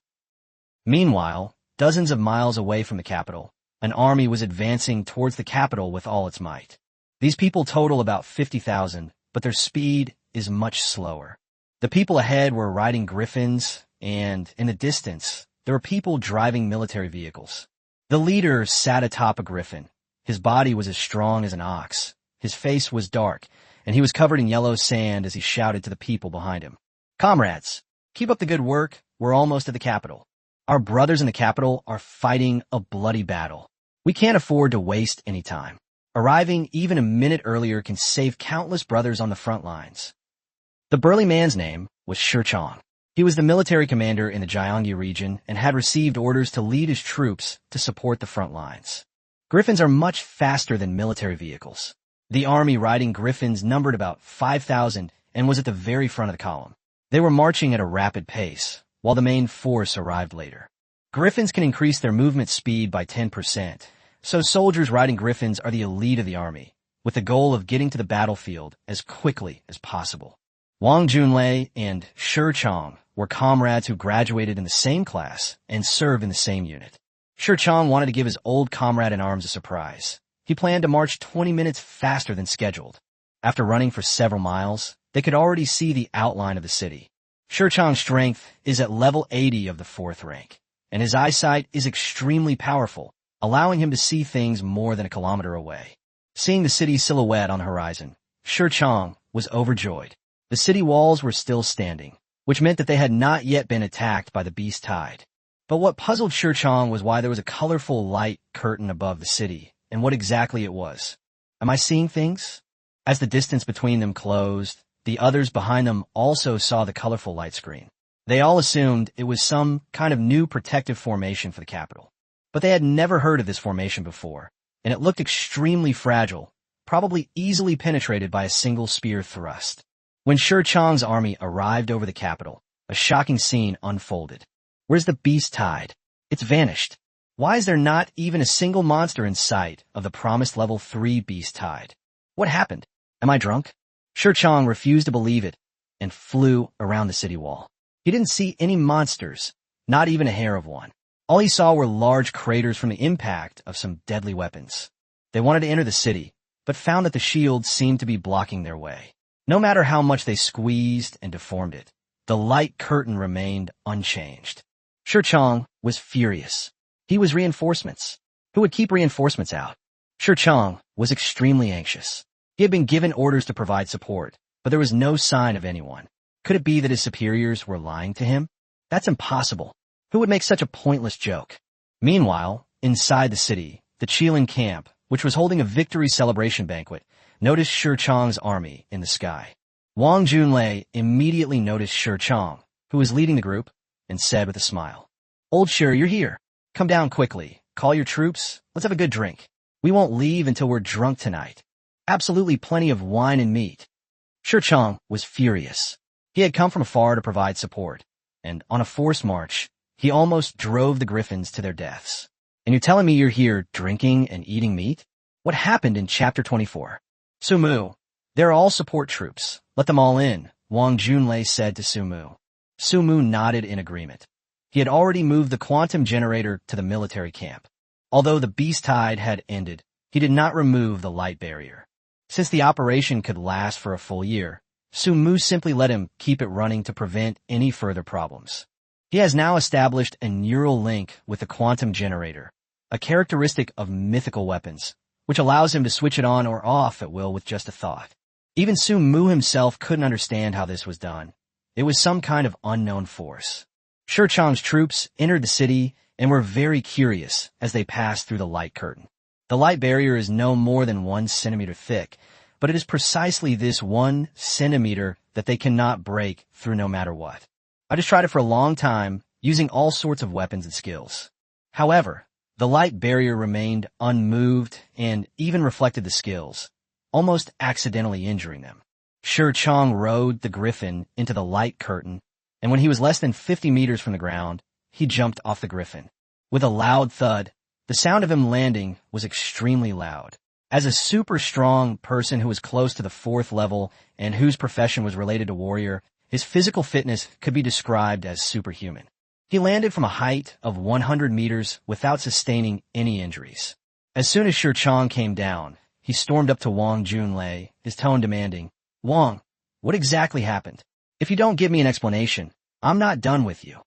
Meanwhile, dozens of miles away from the capital, an army was advancing towards the capital with all its might. These people total about 50,000, but their speed is much slower. The people ahead were riding griffins, and in the distance, there were people driving military vehicles. The leader sat atop a griffin. His body was as strong as an ox. His face was dark, and he was covered in yellow sand as he shouted to the people behind him. Comrades, keep up the good work. We're almost at the capital. Our brothers in the capital are fighting a bloody battle. We can't afford to waste any time. Arriving even a minute earlier can save countless brothers on the front lines. The burly man's name was Shi Chong. He was the military commander in the Jiangyi region and had received orders to lead his troops to support the front lines. Griffins are much faster than military vehicles. The army riding griffins numbered about 5,000 and was at the very front of the column. They were marching at a rapid pace, while the main force arrived later. Griffins can increase their movement speed by 10%, so soldiers riding griffins are the elite of the army, with the goal of getting to the battlefield as quickly as possible. Wang Junlei and Shi Chong were comrades who graduated in the same class and served in the same unit. Shi Chong wanted to give his old comrade in arms a surprise. He planned to march 20 minutes faster than scheduled. After running for several miles, they could already see the outline of the city. Shi Chong's strength is at level 80 of the 4th rank, and his eyesight is extremely powerful, allowing him to see things more than a kilometer away. Seeing the city's silhouette on the horizon, Shi Chong was overjoyed. The city walls were still standing, which meant that they had not yet been attacked by the beast tide. But what puzzled Shi Chong was why there was a colorful light curtain above the city, and what exactly it was. Am I seeing things? As the distance between them closed, the others behind them also saw the colorful light screen. They all assumed it was some kind of new protective formation for the capital. But they had never heard of this formation before, and it looked extremely fragile, probably easily penetrated by a single spear thrust. When Shi Chong's army arrived over the capital, a shocking scene unfolded. Where's the beast tide? It's vanished. Why is there not even a single monster in sight of the promised level 3 beast tide? What happened? Am I drunk? Shi Chong refused to believe it and flew around the city wall. He didn't see any monsters, not even a hair of one. All he saw were large craters from the impact of some deadly weapons. They wanted to enter the city, but found that the shield seemed to be blocking their way. No matter how much they squeezed and deformed it, the light curtain remained unchanged. Shi Chong was furious. He was reinforcements. Who would keep reinforcements out? Shi Chong was extremely anxious. He had been given orders to provide support, but there was no sign of anyone. Could it be that his superiors were lying to him? That's impossible. Who would make such a pointless joke? Meanwhile, inside the city, the Qilin camp, which was holding a victory celebration banquet, noticed Shi Chong's army in the sky. Wang Junlei immediately noticed Shi Chong, who was leading the group, and said with a smile, "Old Shi, you're here. Come down quickly. Call your troops. Let's have a good drink. We won't leave until we're drunk tonight. Absolutely plenty of wine and meat." Shi Chong was furious. He had come from afar to provide support, and on a forced march, he almost drove the Griffins to their deaths. "And you're telling me you're here drinking and eating meat? What happened in Chapter 24? Su Mu, they're all support troops. Let them all in," Wang Junlei said to Su Mu. Su Mu nodded in agreement. He had already moved the quantum generator to the military camp. Although the beast tide had ended, he did not remove the light barrier. Since the operation could last for a full year, Su Mu simply let him keep it running to prevent any further problems. He has now established a neural link with the quantum generator, a characteristic of mythical weapons, which allows him to switch it on or off at will with just a thought. Even Su Mu himself couldn't understand how this was done. It was some kind of unknown force. Shi Chong's troops entered the city and were very curious as they passed through the light curtain. The light barrier is no more than 1 centimeter thick, but it is precisely this 1 centimeter that they cannot break through no matter what. I just tried it for a long time, using all sorts of weapons and skills. However, the light barrier remained unmoved and even reflected the skills, almost accidentally injuring them. Shi Chong rode the Griffin into the light curtain, and when he was less than 50 meters from the ground, he jumped off the Griffin. With a loud thud, the sound of him landing was extremely loud. As a super strong person who was close to the 4th level and whose profession was related to warrior, his physical fitness could be described as superhuman. He landed from a height of 100 meters without sustaining any injuries. As soon as Shi Chong came down, he stormed up to Wang Junlei, his tone demanding, "Wang, what exactly happened? If you don't give me an explanation, I'm not done with you."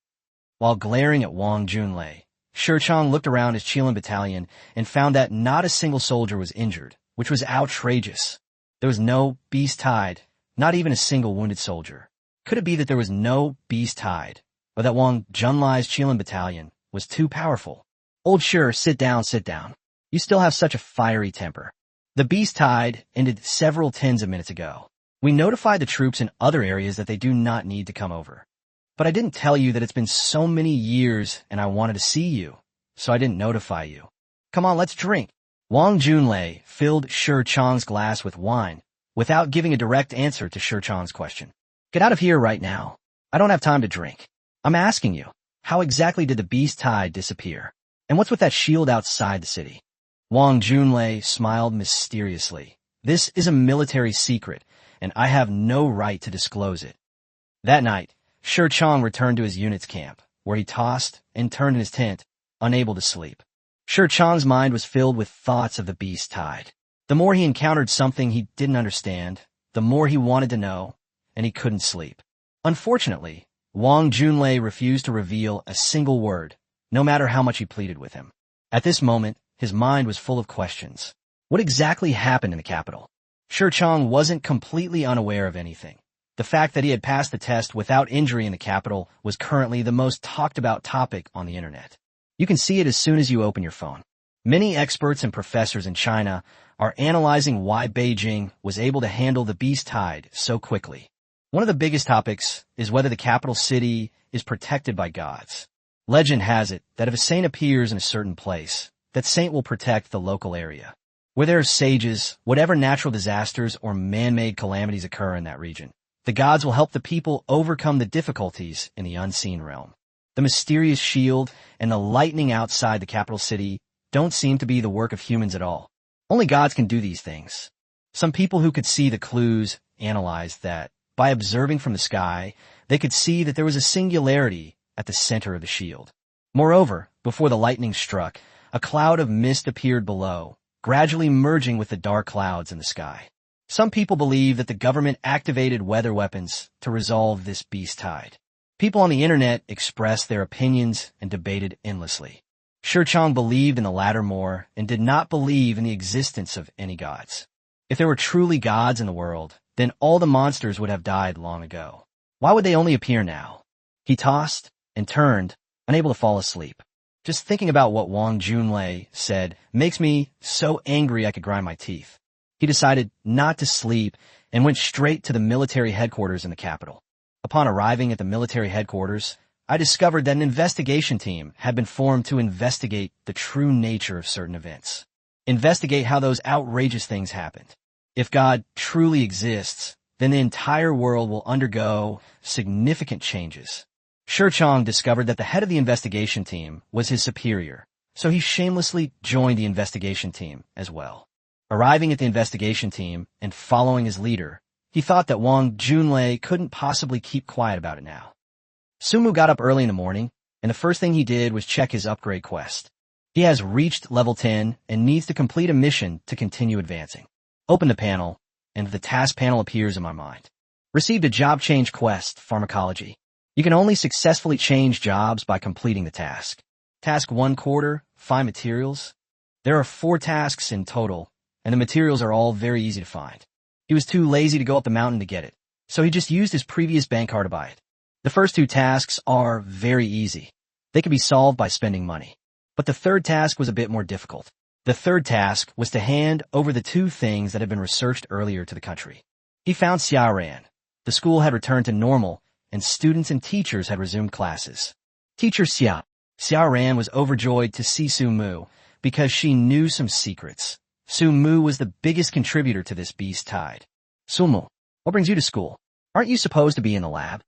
While glaring at Wang Junlei, Shi Chong looked around his Qilin battalion and found that not a single soldier was injured, which was outrageous. There was no beast tide, not even a single wounded soldier. Could it be that there was no beast tide, or that Wang Junlai's Qilin battalion was too powerful? "Old Shi, sit down, sit down. You still have such a fiery temper. The beast tide ended several tens of minutes ago. We notified the troops in other areas that they do not need to come over. But I didn't tell you that it's been so many years and I wanted to see you, so I didn't notify you. Come on, let's drink." Wang Junlei filled Shi Chong's glass with wine without giving a direct answer to Shi Chong's question. "Get out of here right now. I don't have time to drink. I'm asking you, how exactly did the beast tide disappear? And what's with that shield outside the city?" Wang Junlei smiled mysteriously. "This is a military secret, and I have no right to disclose it." That night, Shi Chong returned to his unit's camp, where he tossed and turned in his tent, unable to sleep. Shi Chong's mind was filled with thoughts of the beast tide. The more he encountered something he didn't understand, the more he wanted to know, and he couldn't sleep. Unfortunately, Wang Junlei refused to reveal a single word, no matter how much he pleaded with him. At this moment, his mind was full of questions. What exactly happened in the capital? Shi Chong wasn't completely unaware of anything. The fact that he had passed the test without injury in the capital was currently the most talked about topic on the internet. You can see it as soon as you open your phone. Many experts and professors in China are analyzing why Beijing was able to handle the beast tide so quickly. One of the biggest topics is whether the capital city is protected by gods. Legend has it that if a saint appears in a certain place, that saint will protect the local area. Where there are sages, whatever natural disasters or man-made calamities occur in that region, the gods will help the people overcome the difficulties in the unseen realm. The mysterious shield and the lightning outside the capital city don't seem to be the work of humans at all. Only gods can do these things. Some people who could see the clues analyzed that, by observing from the sky, they could see that there was a singularity at the center of the shield. Moreover, before the lightning struck, a cloud of mist appeared below, gradually merging with the dark clouds in the sky. Some people believe that the government activated weather weapons to resolve this beast tide. People on the internet expressed their opinions and debated endlessly. Shurchong believed in the latter more and did not believe in the existence of any gods. If there were truly gods in the world, then all the monsters would have died long ago. Why would they only appear now? He tossed and turned, unable to fall asleep. Just thinking about what Wang Junlei said makes me so angry I could grind my teeth. He decided not to sleep and went straight to the military headquarters in the capital. Upon arriving at the military headquarters, I discovered that an investigation team had been formed to investigate the true nature of certain events. Investigate how those outrageous things happened. If God truly exists, then the entire world will undergo significant changes. Shurchong discovered that the head of the investigation team was his superior, so he shamelessly joined the investigation team as well. Arriving at the investigation team and following his leader, he thought that Wang Junlei couldn't possibly keep quiet about it now. Sumu got up early in the morning, and the first thing he did was check his upgrade quest. He has reached level 10 and needs to complete a mission to continue advancing. Open the panel, and the task panel appears in my mind. Received a job change quest, pharmacology. You can only successfully change jobs by completing the task. Task 1 quarter, find materials. There are 4 tasks in total, and the materials are all very easy to find. He was too lazy to go up the mountain to get it, so he just used his previous bank card to buy it. The first 2 tasks are very easy. They could be solved by spending money. But the third task was a bit more difficult. The third task was to hand over the 2 things that had been researched earlier to the country. He found Xiaoran. The school had returned to normal, and students and teachers had resumed classes. Teacher Xiaoran was overjoyed to see Sumu because she knew some secrets. Sumu was the biggest contributor to this beast tide. Sumu, what brings you to school? Aren't you supposed to be in the lab?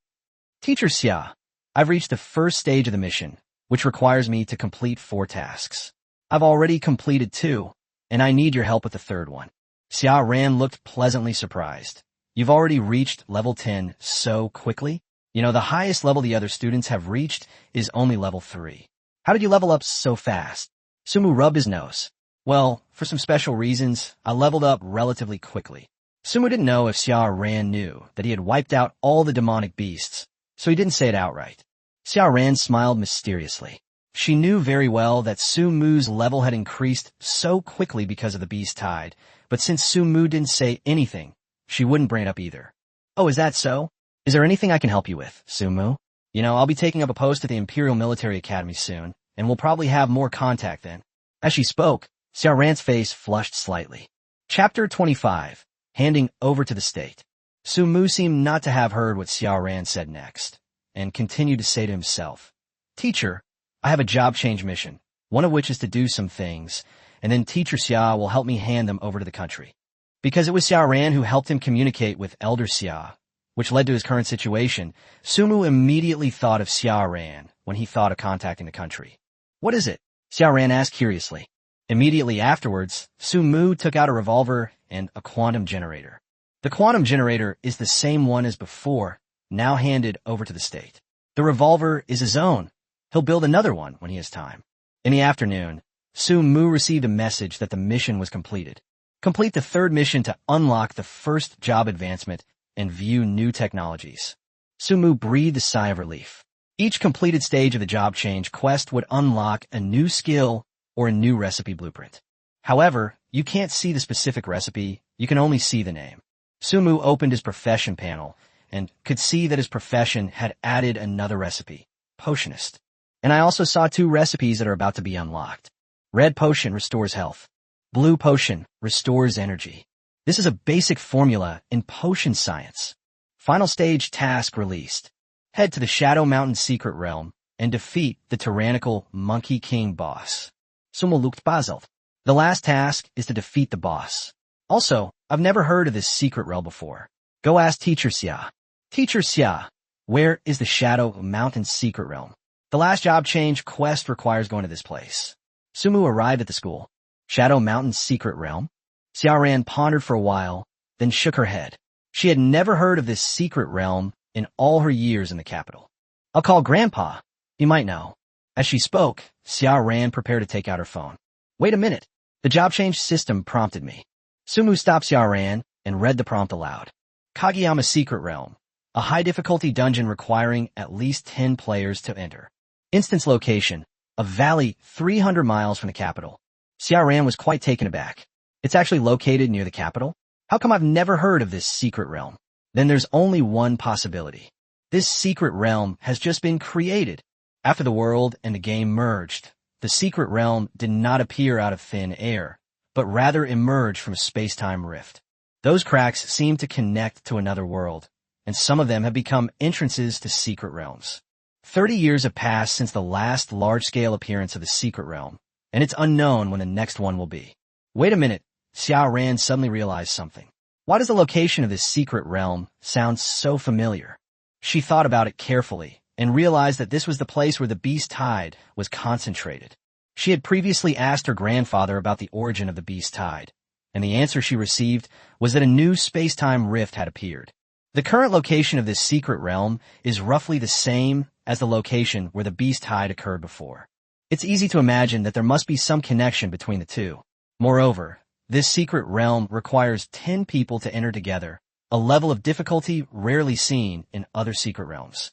Teacher Xia, I've reached the first stage of the mission, which requires me to complete 4 tasks. I've already completed 2, and I need your help with the third one. Xiaoran looked pleasantly surprised. You've already reached level 10 so quickly? You know, the highest level the other students have reached is only level 3. How did you level up so fast? Sumu rubbed his nose. Well, for some special reasons, I leveled up relatively quickly. Sumu didn't know if Xiaoran knew that he had wiped out all the demonic beasts, so he didn't say it outright. Xiaoran smiled mysteriously. She knew very well that Sumu's level had increased so quickly because of the beast tide, but since Sumu didn't say anything, she wouldn't bring it up either. Oh, is that so? Is there anything I can help you with, Sumu? You know, I'll be taking up a post at the Imperial Military Academy soon, and we'll probably have more contact then. As she spoke, Xiaoran's face flushed slightly. Chapter 25. Handing over to the state. Sumu seemed not to have heard what Xiaoran said next, and continued to say to himself, Teacher, I have a job change mission, one of which is to do some things, and then Teacher Xia will help me hand them over to the country. Because it was Xiaoran who helped him communicate with Elder Xia, which led to his current situation, Sumu immediately thought of Xiaoran when he thought of contacting the country. What is it? Xiaoran asked curiously. Immediately afterwards, Sumu took out a revolver and a quantum generator. The quantum generator is the same one as before, now handed over to the state. The revolver is his own. He'll build another one when he has time. In the afternoon, Sumu received a message that the mission was completed. Complete the third mission to unlock the first job advancement and view new technologies. Sumu breathed a sigh of relief. Each completed stage of the job change quest would unlock a new skill or a new recipe blueprint. However, you can't see the specific recipe, you can only see the name. Sumu opened his profession panel and could see that his profession had added another recipe, Potionist. And I also saw 2 recipes that are about to be unlocked. Red potion restores health. Blue potion restores energy. This is a basic formula in potion science. Final stage task released. Head to the Shadow Mountain Secret Realm and defeat the tyrannical Monkey King boss. Sumu looked puzzled. The last task is to defeat the boss. Also, I've never heard of this secret realm before. Go ask Teacher Xia. Teacher Xia, where is the Shadow Mountain Secret Realm? The last job change quest requires going to this place. Sumu arrived at the school. Shadow Mountain Secret Realm? Xiaoran pondered for a while, then shook her head. She had never heard of this secret realm in all her years in the capital. I'll call Grandpa. He might know. As she spoke, Xia Ran prepared to take out her phone. Wait a minute. The job change system prompted me. Sumu stopped Xia Ran and read the prompt aloud. Kageyama's Secret Realm. A high-difficulty dungeon requiring at least 10 players to enter. Instance location. A valley 300 miles from the capital. Xia Ran was quite taken aback. It's actually located near the capital? How come I've never heard of this secret realm? Then there's only one possibility. This secret realm has just been created. After the world and the game merged, the secret realm did not appear out of thin air, but rather emerged from a space-time rift. Those cracks seem to connect to another world, and some of them have become entrances to secret realms. 30 years have passed since the last large-scale appearance of the secret realm, and it's unknown when the next one will be. Wait a minute, Xia Ran suddenly realized something. Why does the location of this secret realm sound so familiar? She thought about it carefully and realized that this was the place where the beast tide was concentrated. She had previously asked her grandfather about the origin of the beast tide, and the answer she received was that a new space-time rift had appeared. The current location of this secret realm is roughly the same as the location where the beast tide occurred before. It's easy to imagine that there must be some connection between the two. Moreover, this secret realm requires 10 people to enter together, a level of difficulty rarely seen in other secret realms.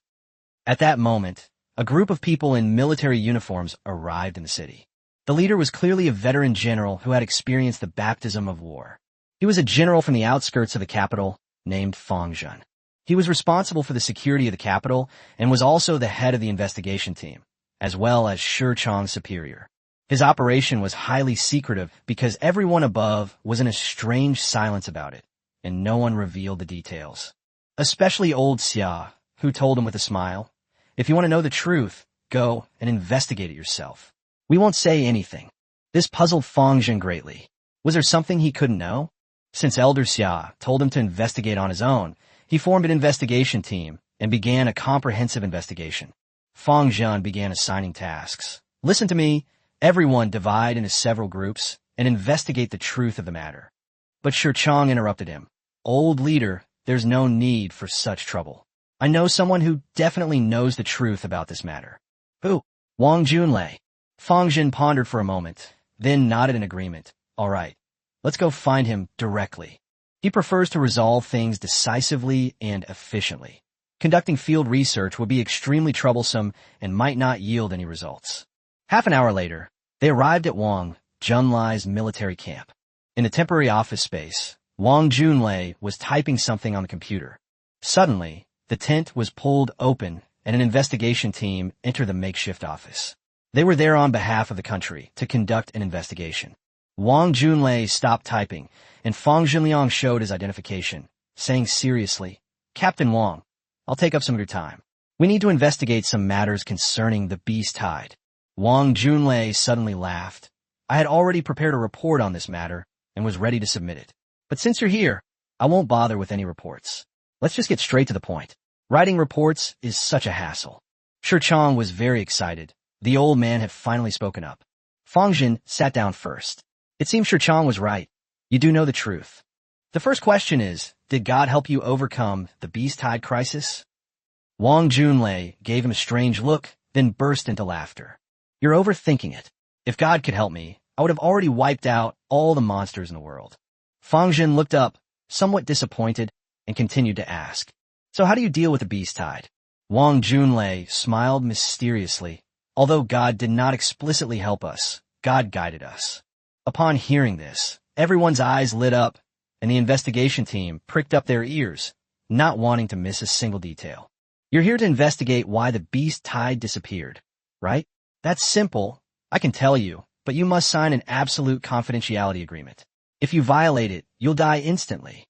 At that moment, a group of people in military uniforms arrived in the city. The leader was clearly a veteran general who had experienced the baptism of war. He was a general from the outskirts of the capital named Fang Zhen. He was responsible for the security of the capital and was also the head of the investigation team, as well as Shi Chang's superior. His operation was highly secretive because everyone above was in a strange silence about it, and no one revealed the details. Especially old Xia, who told him with a smile, "If you want to know the truth, go and investigate it yourself. We won't say anything." This puzzled Fang Zhen greatly. Was there something he couldn't know? Since Elder Xia told him to investigate on his own, he formed an investigation team and began a comprehensive investigation. Fang Zhen began assigning tasks. Listen to me. Everyone divide into several groups and investigate the truth of the matter. But Shi Chang interrupted him. Old leader, there's no need for such trouble. I know someone who definitely knows the truth about this matter. Who? Wang Junlei. Fang Zhen pondered for a moment, then nodded in agreement. All right, let's go find him directly. He prefers to resolve things decisively and efficiently. Conducting field research would be extremely troublesome and might not yield any results. Half an hour later, they arrived at Wang Junlai's military camp. In the temporary office space, Wang Junlei was typing something on the computer. Suddenly, the tent was pulled open and an investigation team entered the makeshift office. They were there on behalf of the country to conduct an investigation. Wang Junlei stopped typing, and Fang Zhenliang showed his identification, saying seriously, "Captain Wang, I'll take up some of your time. We need to investigate some matters concerning the beast tide." Wang Junlei suddenly laughed. I had already prepared a report on this matter and was ready to submit it. But since you're here, I won't bother with any reports. Let's just get straight to the point. Writing reports is such a hassle. Shi Chang was very excited. The old man had finally spoken up. Fang Zhen sat down first. It seems Shi Chang was right. You do know the truth. The first question is, did God help you overcome the beast tide crisis? Wang Junlei gave him a strange look, then burst into laughter. You're overthinking it. If God could help me, I would have already wiped out all the monsters in the world. Fang Zhen looked up, somewhat disappointed, and continued to ask, so how do you deal with the beast tide? Wang Junlei smiled mysteriously. Although God did not explicitly help us, God guided us. Upon hearing this, everyone's eyes lit up, and the investigation team pricked up their ears, not wanting to miss a single detail. You're here to investigate why the beast tide disappeared, right? That's simple, I can tell you, but you must sign an absolute confidentiality agreement. If you violate it, you'll die instantly.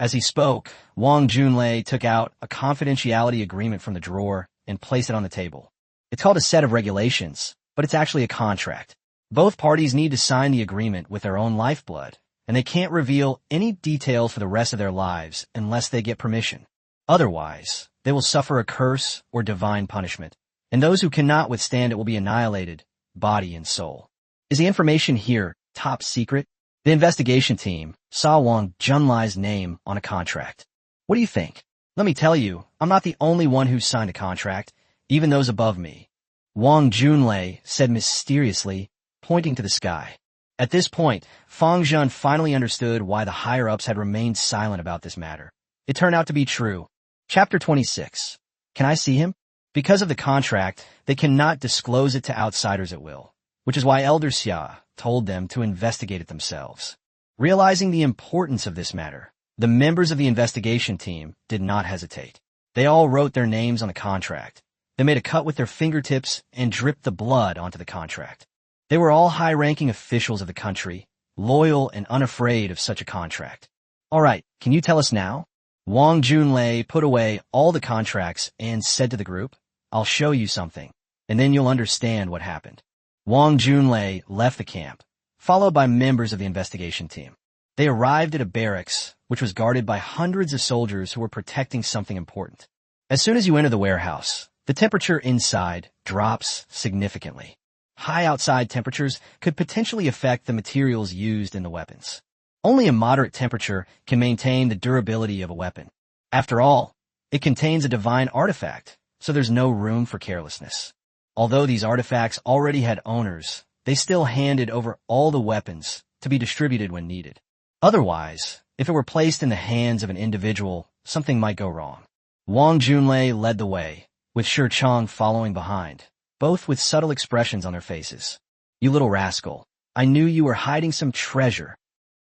As he spoke, Wang Junlei took out a confidentiality agreement from the drawer and placed it on the table. It's called a set of regulations, but it's actually a contract. Both parties need to sign the agreement with their own lifeblood, and they can't reveal any details for the rest of their lives unless they get permission. Otherwise, they will suffer a curse or divine punishment, and those who cannot withstand it will be annihilated, body and soul. Is the information here top secret? The investigation team saw Wang Junlai's name on a contract. What do you think? Let me tell you, I'm not the only one who signed a contract, even those above me. Wang Junlei said mysteriously, pointing to the sky. At this point, Fang Zhen finally understood why the higher-ups had remained silent about this matter. It turned out to be true. Chapter 26. Can I see him? Because of the contract, they cannot disclose it to outsiders at will, which is why Elder Xia told them to investigate it themselves. Realizing the importance of this matter, the members of the investigation team did not hesitate. They all wrote their names on the contract. They made a cut with their fingertips and dripped the blood onto the contract. They were all high-ranking officials of the country, loyal and unafraid of such a contract. All right, can you tell us now? Wang Junlei put away all the contracts and said to the group, I'll show you something, and then you'll understand what happened. Wang Junlei left the camp, followed by members of the investigation team. They arrived at a barracks, which was guarded by hundreds of soldiers who were protecting something important. As soon as you enter the warehouse, the temperature inside drops significantly. High outside temperatures could potentially affect the materials used in the weapons. Only a moderate temperature can maintain the durability of a weapon. After all, it contains a divine artifact, so there's no room for carelessness. Although these artifacts already had owners, they still handed over all the weapons to be distributed when needed. Otherwise, if it were placed in the hands of an individual, something might go wrong. Wang Junlei led the way, with Shi Chang following behind, both with subtle expressions on their faces. You little rascal, I knew you were hiding some treasure.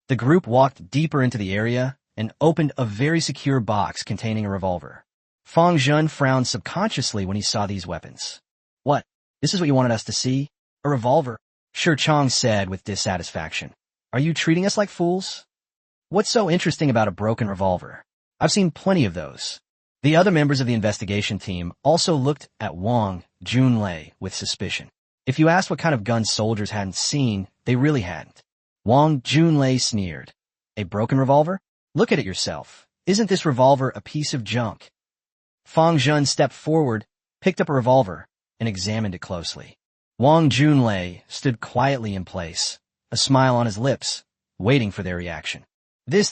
The group walked deeper into the area and opened a very secure box containing a revolver. Fang Zhen frowned subconsciously when he saw these weapons. What? This is what you wanted us to see? A revolver? Shi Chang said with dissatisfaction. Are you treating us like fools? What's so interesting about a broken revolver? I've seen plenty of those. The other members of the investigation team also looked at Wang Junlei with suspicion. If you asked what kind of gun soldiers hadn't seen, they really hadn't. Wang Junlei sneered. A broken revolver? Look at it yourself. Isn't this revolver a piece of junk? Fang Zhen stepped forward, picked up a revolver, and examined it closely. Wang Junlei stood quietly in place, a smile on his lips, waiting for their reaction. This.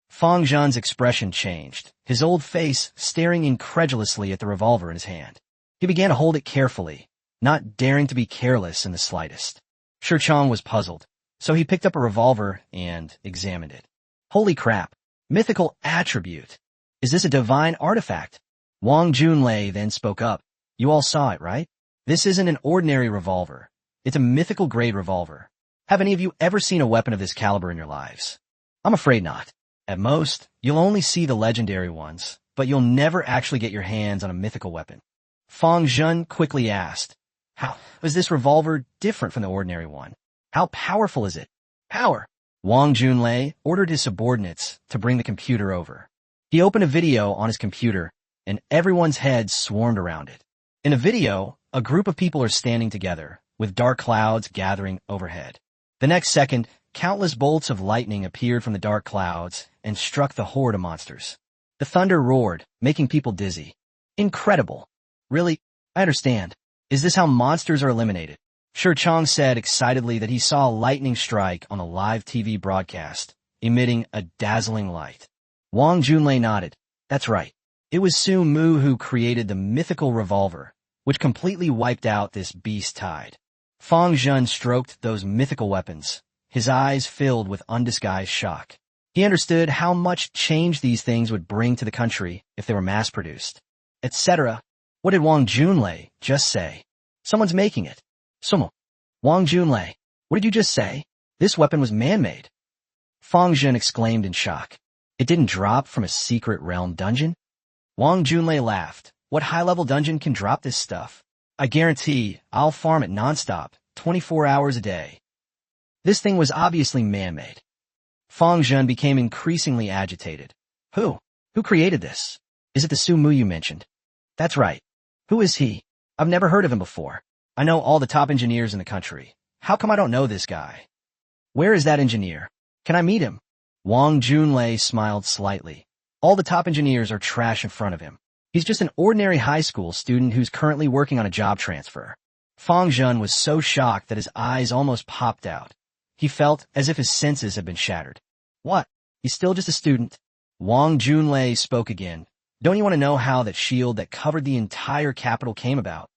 Fang Zhen's expression changed, his old face staring incredulously at the revolver in his hand. He began to hold it carefully, not daring to be careless in the slightest. Shi Chang was puzzled, so he picked up a revolver and examined it. Holy crap! Mythical attribute! Is this a divine artifact? Wang Junlei then spoke up. You all saw it, right? This isn't an ordinary revolver. It's a mythical grade revolver. Have any of you ever seen a weapon of this caliber in your lives? I'm afraid not. At most, you'll only see the legendary ones, but you'll never actually get your hands on a mythical weapon. Fang Zhen quickly asked, How is this revolver different from the ordinary one? How powerful is it? Power! Wang Junlei ordered his subordinates to bring the computer over. He opened a video on his computer, and everyone's heads swarmed around it. In a video, a group of people are standing together, with dark clouds gathering overhead. The next second, countless bolts of lightning appeared from the dark clouds and struck the horde of monsters. The thunder roared, making people dizzy. Incredible. Really? I understand. Is this how monsters are eliminated? Shi Chang said excitedly that he saw a lightning strike on a live TV broadcast, emitting a dazzling light. Wang Junlei nodded. That's right. It was Su Mu who created the mythical revolver, which completely wiped out this beast tide. Fang Zhen stroked those mythical weapons, his eyes filled with undisguised shock. He understood how much change these things would bring to the country if they were mass-produced. Etc. What did Wang Junlei just say? Someone's making it. Someone. Wang Junlei, what did you just say? This weapon was man-made. Fang Zhen exclaimed in shock. It didn't drop from a secret realm dungeon? Wang Junlei laughed. What high-level dungeon can drop this stuff? I guarantee I'll farm it nonstop, 24 hours a day. This thing was obviously man-made. Fang Zhen became increasingly agitated. Who? Who created this? Is it the Su Mu you mentioned? That's right. Who is he? I've never heard of him before. I know all the top engineers in the country. How come I don't know this guy? Where is that engineer? Can I meet him? Wang Junlei smiled slightly. All the top engineers are trash in front of him. He's just an ordinary high school student who's currently working on a job transfer. Fang Zhen was so shocked that his eyes almost popped out. He felt as if his senses had been shattered. What? He's still just a student? Wang Junlei spoke again. Don't you want to know how that shield that covered the entire capital came about?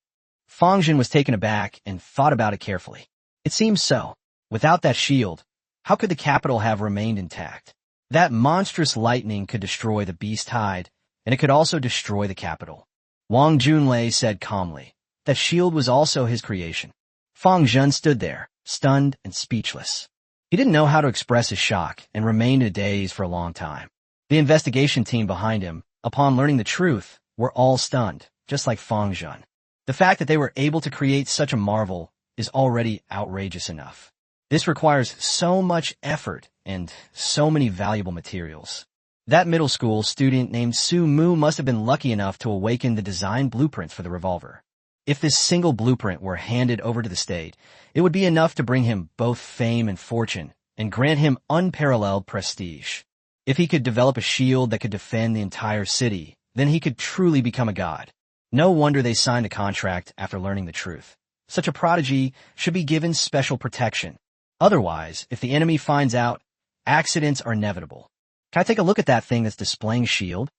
Fang Zhen was taken aback and thought about it carefully. It seems so. Without that shield, how could the capital have remained intact? That monstrous lightning could destroy the beast hide, and it could also destroy the capital. Wang Junlei said calmly. That shield was also his creation. Fang Zhen stood there, stunned and speechless. He didn't know how to express his shock and remained in a daze for a long time. The investigation team behind him, upon learning the truth, were all stunned, just like Fang Zhen. The fact that they were able to create such a marvel is already outrageous enough. This requires so much effort and so many valuable materials. That middle school student named Su Mu must have been lucky enough to awaken the design blueprints for the revolver. If this single blueprint were handed over to the state, it would be enough to bring him both fame and fortune and grant him unparalleled prestige. If he could develop a shield that could defend the entire city, then he could truly become a god. No wonder they signed a contract after learning the truth. Such a prodigy should be given special protection. Otherwise, if the enemy finds out, accidents are inevitable. Can I take a look at that thing that's displaying a shield?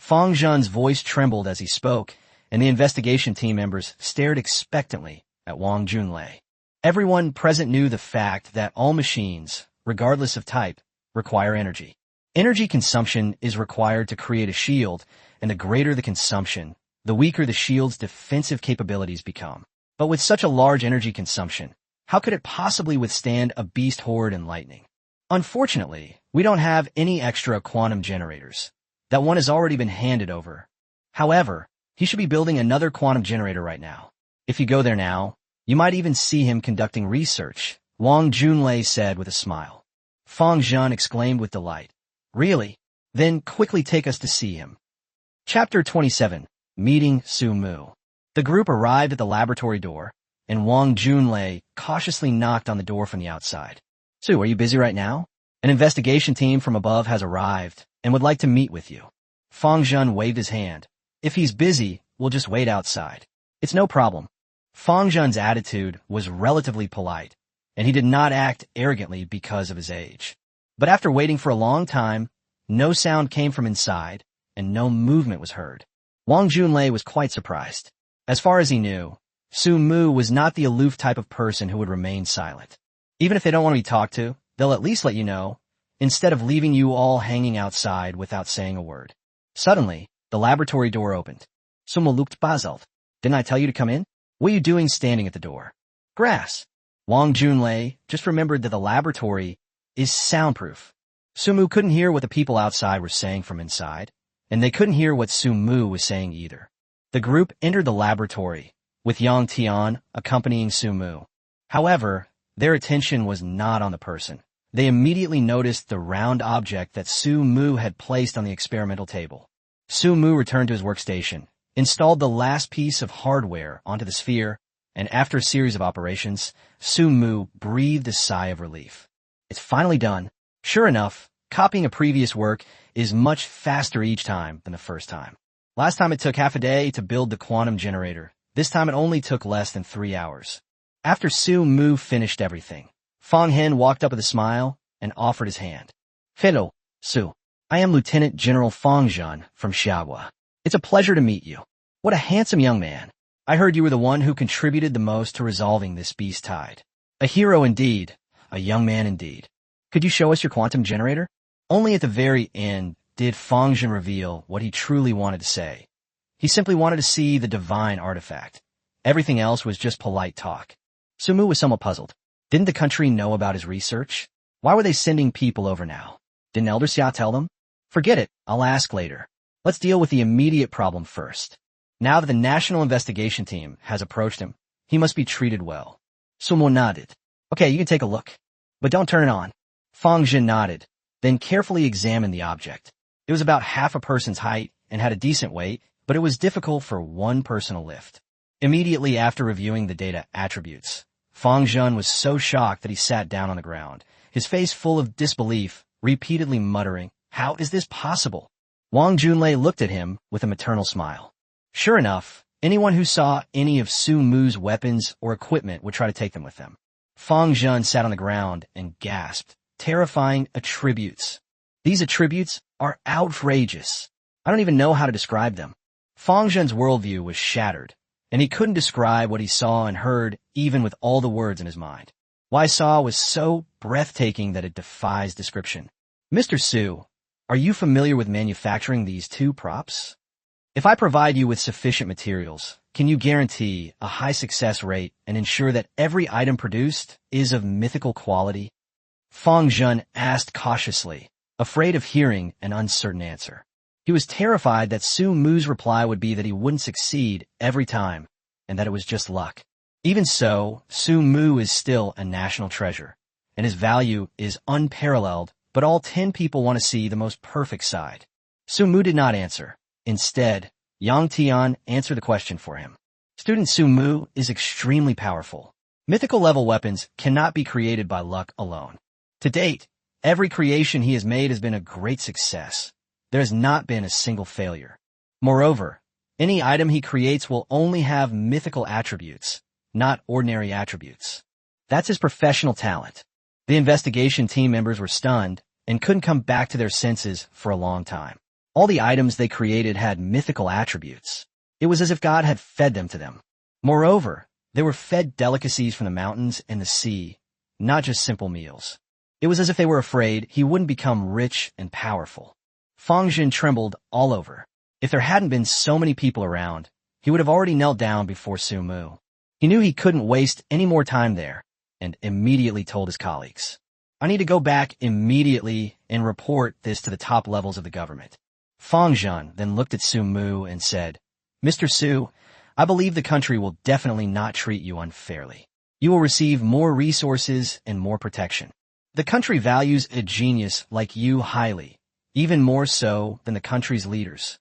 Fang Zhen's voice trembled as he spoke, and the investigation team members stared expectantly at Wang Junlei. Everyone present knew the fact that all machines, regardless of type, require energy. Energy consumption is required to create a shield, and the greater the consumption, the weaker the shield's defensive capabilities become. But with such a large energy consumption, how could it possibly withstand a beast horde and lightning? Unfortunately, we don't have any extra quantum generators. That one has already been handed over. However, he should be building another quantum generator right now. If you go there now, you might even see him conducting research, Wang Junlei said with a smile. Fang Zhen exclaimed with delight. Really? Then quickly take us to see him. Chapter 27. Meeting Su Mu. The group arrived at the laboratory door, and Wang Junlei cautiously knocked on the door from the outside. Su, are you busy right now? An investigation team from above has arrived and would like to meet with you. Fang Zhen waved his hand. If he's busy, we'll just wait outside. It's no problem. Fang Zhen's attitude was relatively polite, and he did not act arrogantly because of his age. But after waiting for a long time, no sound came from inside, and no movement was heard. Wang Junlei was quite surprised. As far as he knew, Su Mu was not the aloof type of person who would remain silent. Even if they don't want to be talked to, they'll at least let you know, instead of leaving you all hanging outside without saying a word. Suddenly, the laboratory door opened. Su Mu looked puzzled. Didn't I tell you to come in? What are you doing standing at the door? Grass. Wang Junlei just remembered that the laboratory is soundproof. Su Mu couldn't hear what the people outside were saying from inside, and they couldn't hear what Su Mu was saying either. The group entered the laboratory, with Yang Tian accompanying Su Mu. However, their attention was not on the person. They immediately noticed the round object that Su Mu had placed on the experimental table. Su Mu returned to his workstation, installed the last piece of hardware onto the sphere, and after a series of operations, Su Mu breathed a sigh of relief. It's finally done. Sure enough, copying a previous work is much faster each time than the first time. Last time it took half a day to build the quantum generator. This time it only took less than 3 hours. After Su Mu finished everything, Fang Hen walked up with a smile and offered his hand. Hello, Su. I am Lieutenant General Fang Zhen from Xiaohua. It's a pleasure to meet you. What a handsome young man. I heard you were the one who contributed the most to resolving this beast tide. A hero indeed, a young man indeed. Could you show us your quantum generator? Only at the very end did Fang Zhen reveal what he truly wanted to say. He simply wanted to see the divine artifact. Everything else was just polite talk. Su Mu was somewhat puzzled. Didn't the country know about his research? Why were they sending people over now? Didn't Elder Xia tell them? Forget it, I'll ask later. Let's deal with the immediate problem first. Now that the National Investigation Team has approached him, he must be treated well. Su Mu nodded. Okay, you can take a look. But don't turn it on. Fang Zhen nodded, then carefully examined the object. It was about half a person's height and had a decent weight, but it was difficult for one person to lift. Immediately after reviewing the data attributes, Fang Zhen was so shocked that he sat down on the ground, his face full of disbelief, repeatedly muttering, "How is this possible?" Wang Junlei looked at him with a maternal smile. Sure enough, anyone who saw any of Su Mu's weapons or equipment would try to take them with them. Fang Zhen sat on the ground and gasped. Terrifying attributes. These attributes are outrageous. I don't even know how to describe them. Fang Zhen's worldview was shattered, and he couldn't describe what he saw and heard even with all the words in his mind. What I saw was so breathtaking that it defies description. Mr. Su, are you familiar with manufacturing these two props? If I provide you with sufficient materials, can you guarantee a high success rate and ensure that every item produced is of mythical quality? Fang Zhen asked cautiously, afraid of hearing an uncertain answer. He was terrified that Su Mu's reply would be that he wouldn't succeed every time, and that it was just luck. Even so, Su Mu is still a national treasure, and his value is unparalleled, but all 10 people want to see the most perfect side. Su Mu did not answer. Instead, Yang Tian answered the question for him. Student Su Mu is extremely powerful. Mythical level weapons cannot be created by luck alone. To date, every creation he has made has been a great success. There has not been a single failure. Moreover, any item he creates will only have mythical attributes, not ordinary attributes. That's his professional talent. The investigation team members were stunned and couldn't come back to their senses for a long time. All the items they created had mythical attributes. It was as if God had fed them to them. Moreover, they were fed delicacies from the mountains and the sea, not just simple meals. It was as if they were afraid he wouldn't become rich and powerful. Fang Zhen trembled all over. If there hadn't been so many people around, he would have already knelt down before Su Mu. He knew he couldn't waste any more time there, and immediately told his colleagues, I need to go back immediately and report this to the top levels of the government. Fang Zhen then looked at Su Mu and said, Mr. Su, I believe the country will definitely not treat you unfairly. You will receive more resources and more protection. The country values a genius like you highly, even more so than the country's leaders.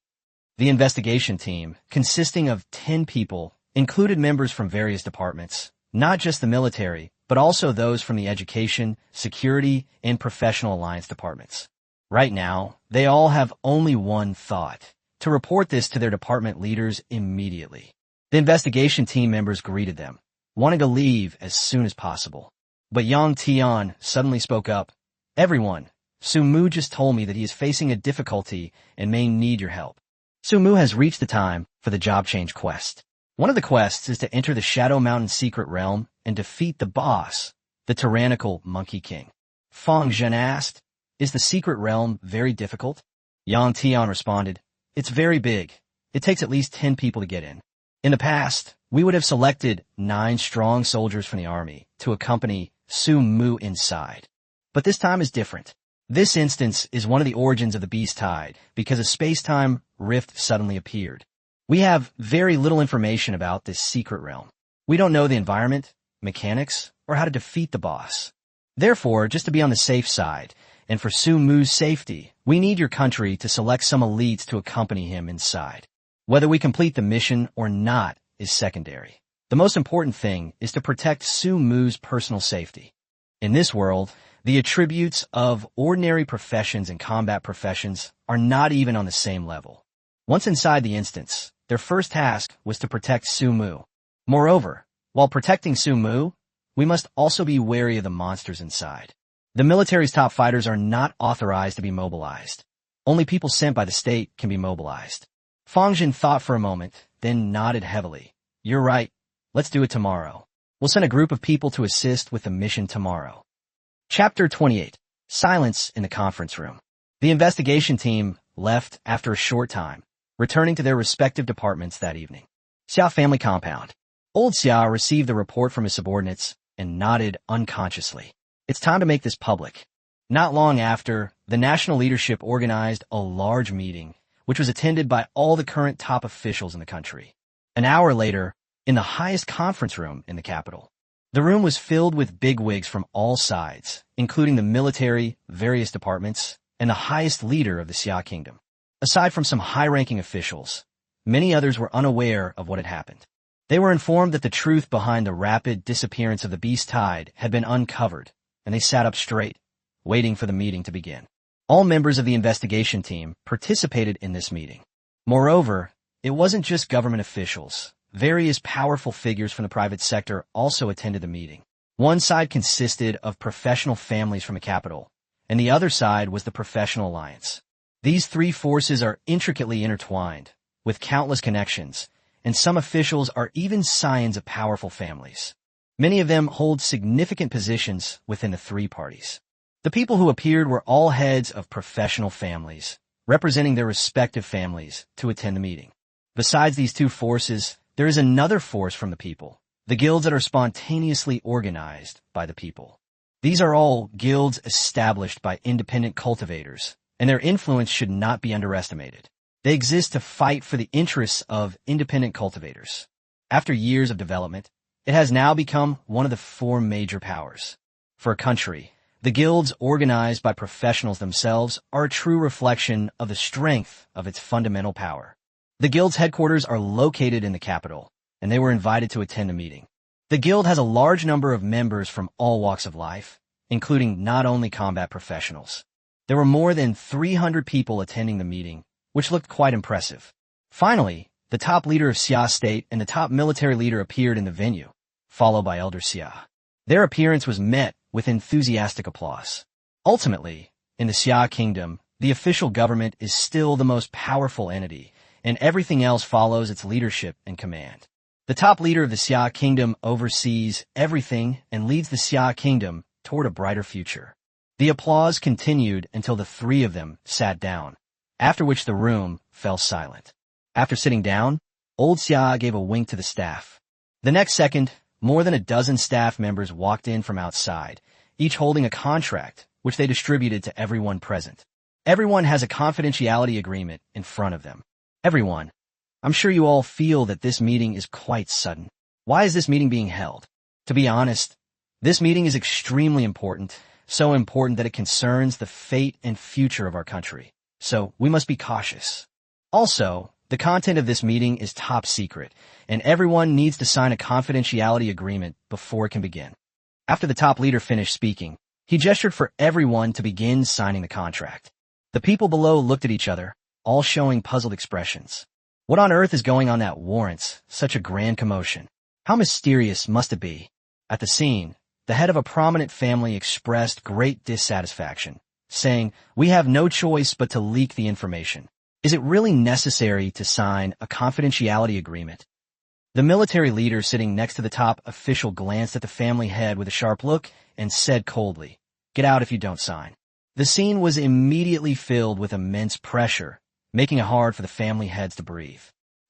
The investigation team, consisting of 10 people, included members from various departments, not just the military, but also those from the education, security, and professional alliance departments. Right now, they all have only one thought, to report this to their department leaders immediately. The investigation team members greeted them, wanting to leave as soon as possible. But Yang Tian suddenly spoke up. Everyone, Su Mu just told me that he is facing a difficulty and may need your help. Su Mu has reached the time for the job change quest. One of the quests is to enter the Shadow Mountain secret realm and defeat the boss, the tyrannical Monkey King. Fang Zhen asked, Is the secret realm very difficult? Yang Tian responded, It's very big. It takes at least 10 people to get in. In the past, we would have selected 9 strong soldiers from the army to accompany Su Mu inside. But this time is different. This instance is one of the origins of the Beast Tide because a space-time rift suddenly appeared. We have very little information about this secret realm. We don't know the environment, mechanics, or how to defeat the boss. Therefore, just to be on the safe side, and for Su Mu's safety, we need your country to select some elites to accompany him inside. Whether we complete the mission or not is secondary. The most important thing is to protect Su Mu's personal safety. In this world, the attributes of ordinary professions and combat professions are not even on the same level. Once inside the instance, their first task was to protect Su Mu. Moreover, while protecting Su Mu, we must also be wary of the monsters inside. The military's top fighters are not authorized to be mobilized. Only people sent by the state can be mobilized. Fang Zhen thought for a moment, then nodded heavily. You're right. Let's do it tomorrow. We'll send a group of people to assist with the mission tomorrow. Chapter 28. Silence in the conference room. The investigation team left after a short time, returning to their respective departments that evening. Xia family compound. Old Xia received the report from his subordinates and nodded unconsciously. It's time to make this public. Not long after, the national leadership organized a large meeting, which was attended by all the current top officials in the country. An hour later, in the highest conference room in the capital, the room was filled with bigwigs from all sides, including the military, various departments, and the highest leader of the Xia kingdom. Aside from some high-ranking officials, many others were unaware of what had happened. They were informed that the truth behind the rapid disappearance of the Beast Tide had been uncovered, and they sat up straight, waiting for the meeting to begin. All members of the investigation team participated in this meeting. Moreover, it wasn't just government officials. Various powerful figures from the private sector also attended the meeting. One side consisted of professional families from the capital, and the other side was the professional alliance. These three forces are intricately intertwined, with countless connections, and some officials are even scions of powerful families. Many of them hold significant positions within the three parties. The people who appeared were all heads of professional families, representing their respective families to attend the meeting. Besides these two forces, there is another force from the people, the guilds that are spontaneously organized by the people. These are all guilds established by independent cultivators, and their influence should not be underestimated. They exist to fight for the interests of independent cultivators. After years of development, it has now become one of the four major powers. For a country, the guilds organized by professionals themselves are a true reflection of the strength of its fundamental power. The guild's headquarters are located in the capital, and they were invited to attend the meeting. The guild has a large number of members from all walks of life, including not only combat professionals. There were more than 300 people attending the meeting, which looked quite impressive. Finally, the top leader of Xia State and the top military leader appeared in the venue, followed by Elder Xia. Their appearance was met with enthusiastic applause. Ultimately, in the Xia Kingdom, the official government is still the most powerful entity, and everything else follows its leadership and command. The top leader of the Xia Kingdom oversees everything and leads the Xia Kingdom toward a brighter future. The applause continued until the three of them sat down, after which the room fell silent. After sitting down, Old Xia gave a wink to the staff. The next second, more than a dozen staff members walked in from outside, each holding a contract, which they distributed to everyone present. Everyone has a confidentiality agreement in front of them. Everyone. I'm sure you all feel that this meeting is quite sudden. Why is this meeting being held? To be honest, this meeting is extremely important, so important that it concerns the fate and future of our country. So we must be cautious. Also, the content of this meeting is top secret, and everyone needs to sign a confidentiality agreement before it can begin. After the top leader finished speaking, he gestured for everyone to begin signing the contract. The people below looked at each other, all showing puzzled expressions. What on earth is going on that warrants such a grand commotion? How mysterious must it be? At the scene, the head of a prominent family expressed great dissatisfaction, saying, "We have no choice but to leak the information. Is it really necessary to sign a confidentiality agreement?" The military leader sitting next to the top official glanced at the family head with a sharp look and said coldly, "Get out if you don't sign." The scene was immediately filled with immense pressure, making it hard for the family heads to breathe.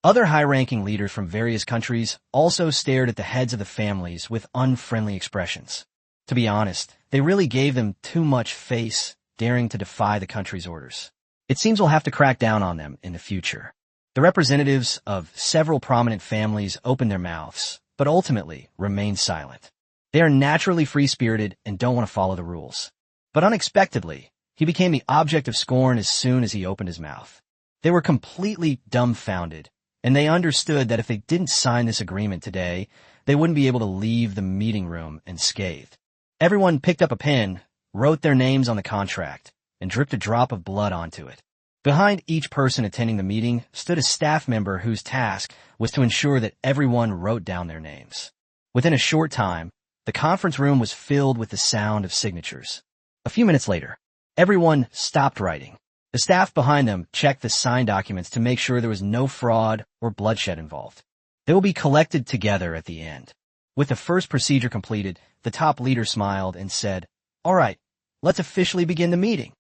Other high-ranking leaders from various countries also stared at the heads of the families with unfriendly expressions. To be honest, they really gave them too much face, daring to defy the country's orders. It seems we'll have to crack down on them in the future. The representatives of several prominent families opened their mouths, but ultimately remained silent. They are naturally free-spirited and don't want to follow the rules. But unexpectedly, he became the object of scorn as soon as he opened his mouth. They were completely dumbfounded, and they understood that if they didn't sign this agreement today, they wouldn't be able to leave the meeting room unscathed. Everyone picked up a pen, wrote their names on the contract, and dripped a drop of blood onto it. Behind each person attending the meeting stood a staff member whose task was to ensure that everyone wrote down their names. Within a short time, the conference room was filled with the sound of signatures. A few minutes later, everyone stopped writing. The staff behind them checked the signed documents to make sure there was no fraud or bloodshed involved. They will be collected together at the end. With the first procedure completed, the top leader smiled and said, "All right, let's officially begin the meeting."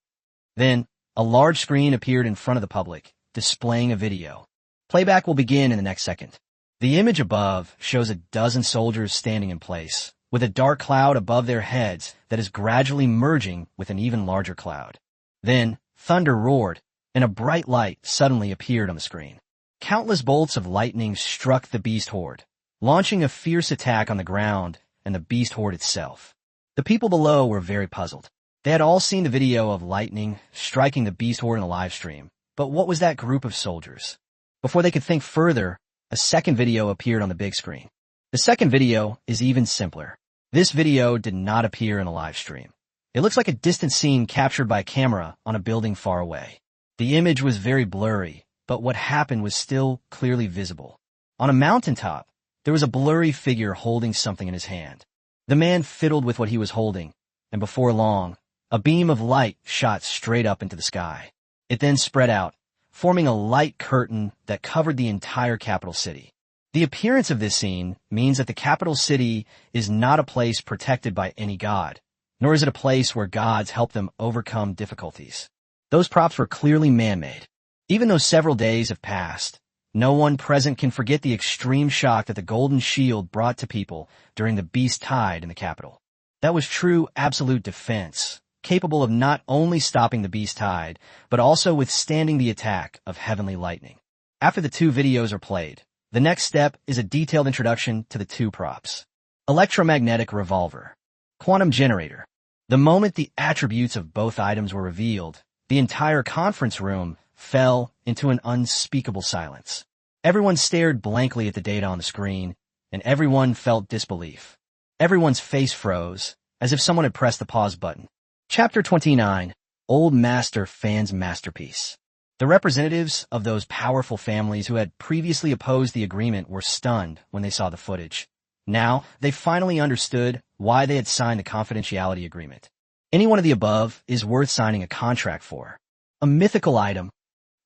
Then, a large screen appeared in front of the public, displaying a video. Playback will begin in the next second. The image above shows a dozen soldiers standing in place, with a dark cloud above their heads that is gradually merging with an even larger cloud. Then, thunder roared, and a bright light suddenly appeared on the screen. Countless bolts of lightning struck the beast horde, launching a fierce attack on the ground and the beast horde itself. The people below were very puzzled. They had all seen the video of lightning striking the beast horde in the live stream, but what was that group of soldiers? Before they could think further, a second video appeared on the big screen. The second video is even simpler. This video did not appear in the live stream. It looks like a distant scene captured by a camera on a building far away. The image was very blurry, but what happened was still clearly visible. On a mountaintop, there was a blurry figure holding something in his hand. The man fiddled with what he was holding, and before long, a beam of light shot straight up into the sky. It then spread out, forming a light curtain that covered the entire capital city. The appearance of this scene means that the capital city is not a place protected by any god, nor is it a place where gods help them overcome difficulties. Those props were clearly man-made. Even though several days have passed, no one present can forget the extreme shock that the golden shield brought to people during the beast tide in the capital. That was true absolute defense, capable of not only stopping the beast tide, but also withstanding the attack of heavenly lightning. After the two videos are played, the next step is a detailed introduction to the two props. Electromagnetic revolver. Quantum generator. The moment the attributes of both items were revealed, the entire conference room fell into an unspeakable silence. Everyone stared blankly at the data on the screen, and everyone felt disbelief. Everyone's face froze, as if someone had pressed the pause button. Chapter 29. Old Master Fan's Masterpiece. The representatives of those powerful families who had previously opposed the agreement were stunned when they saw the footage. Now, they finally understood why they had signed the confidentiality agreement. Any one of the above is worth signing a contract for. A mythical item.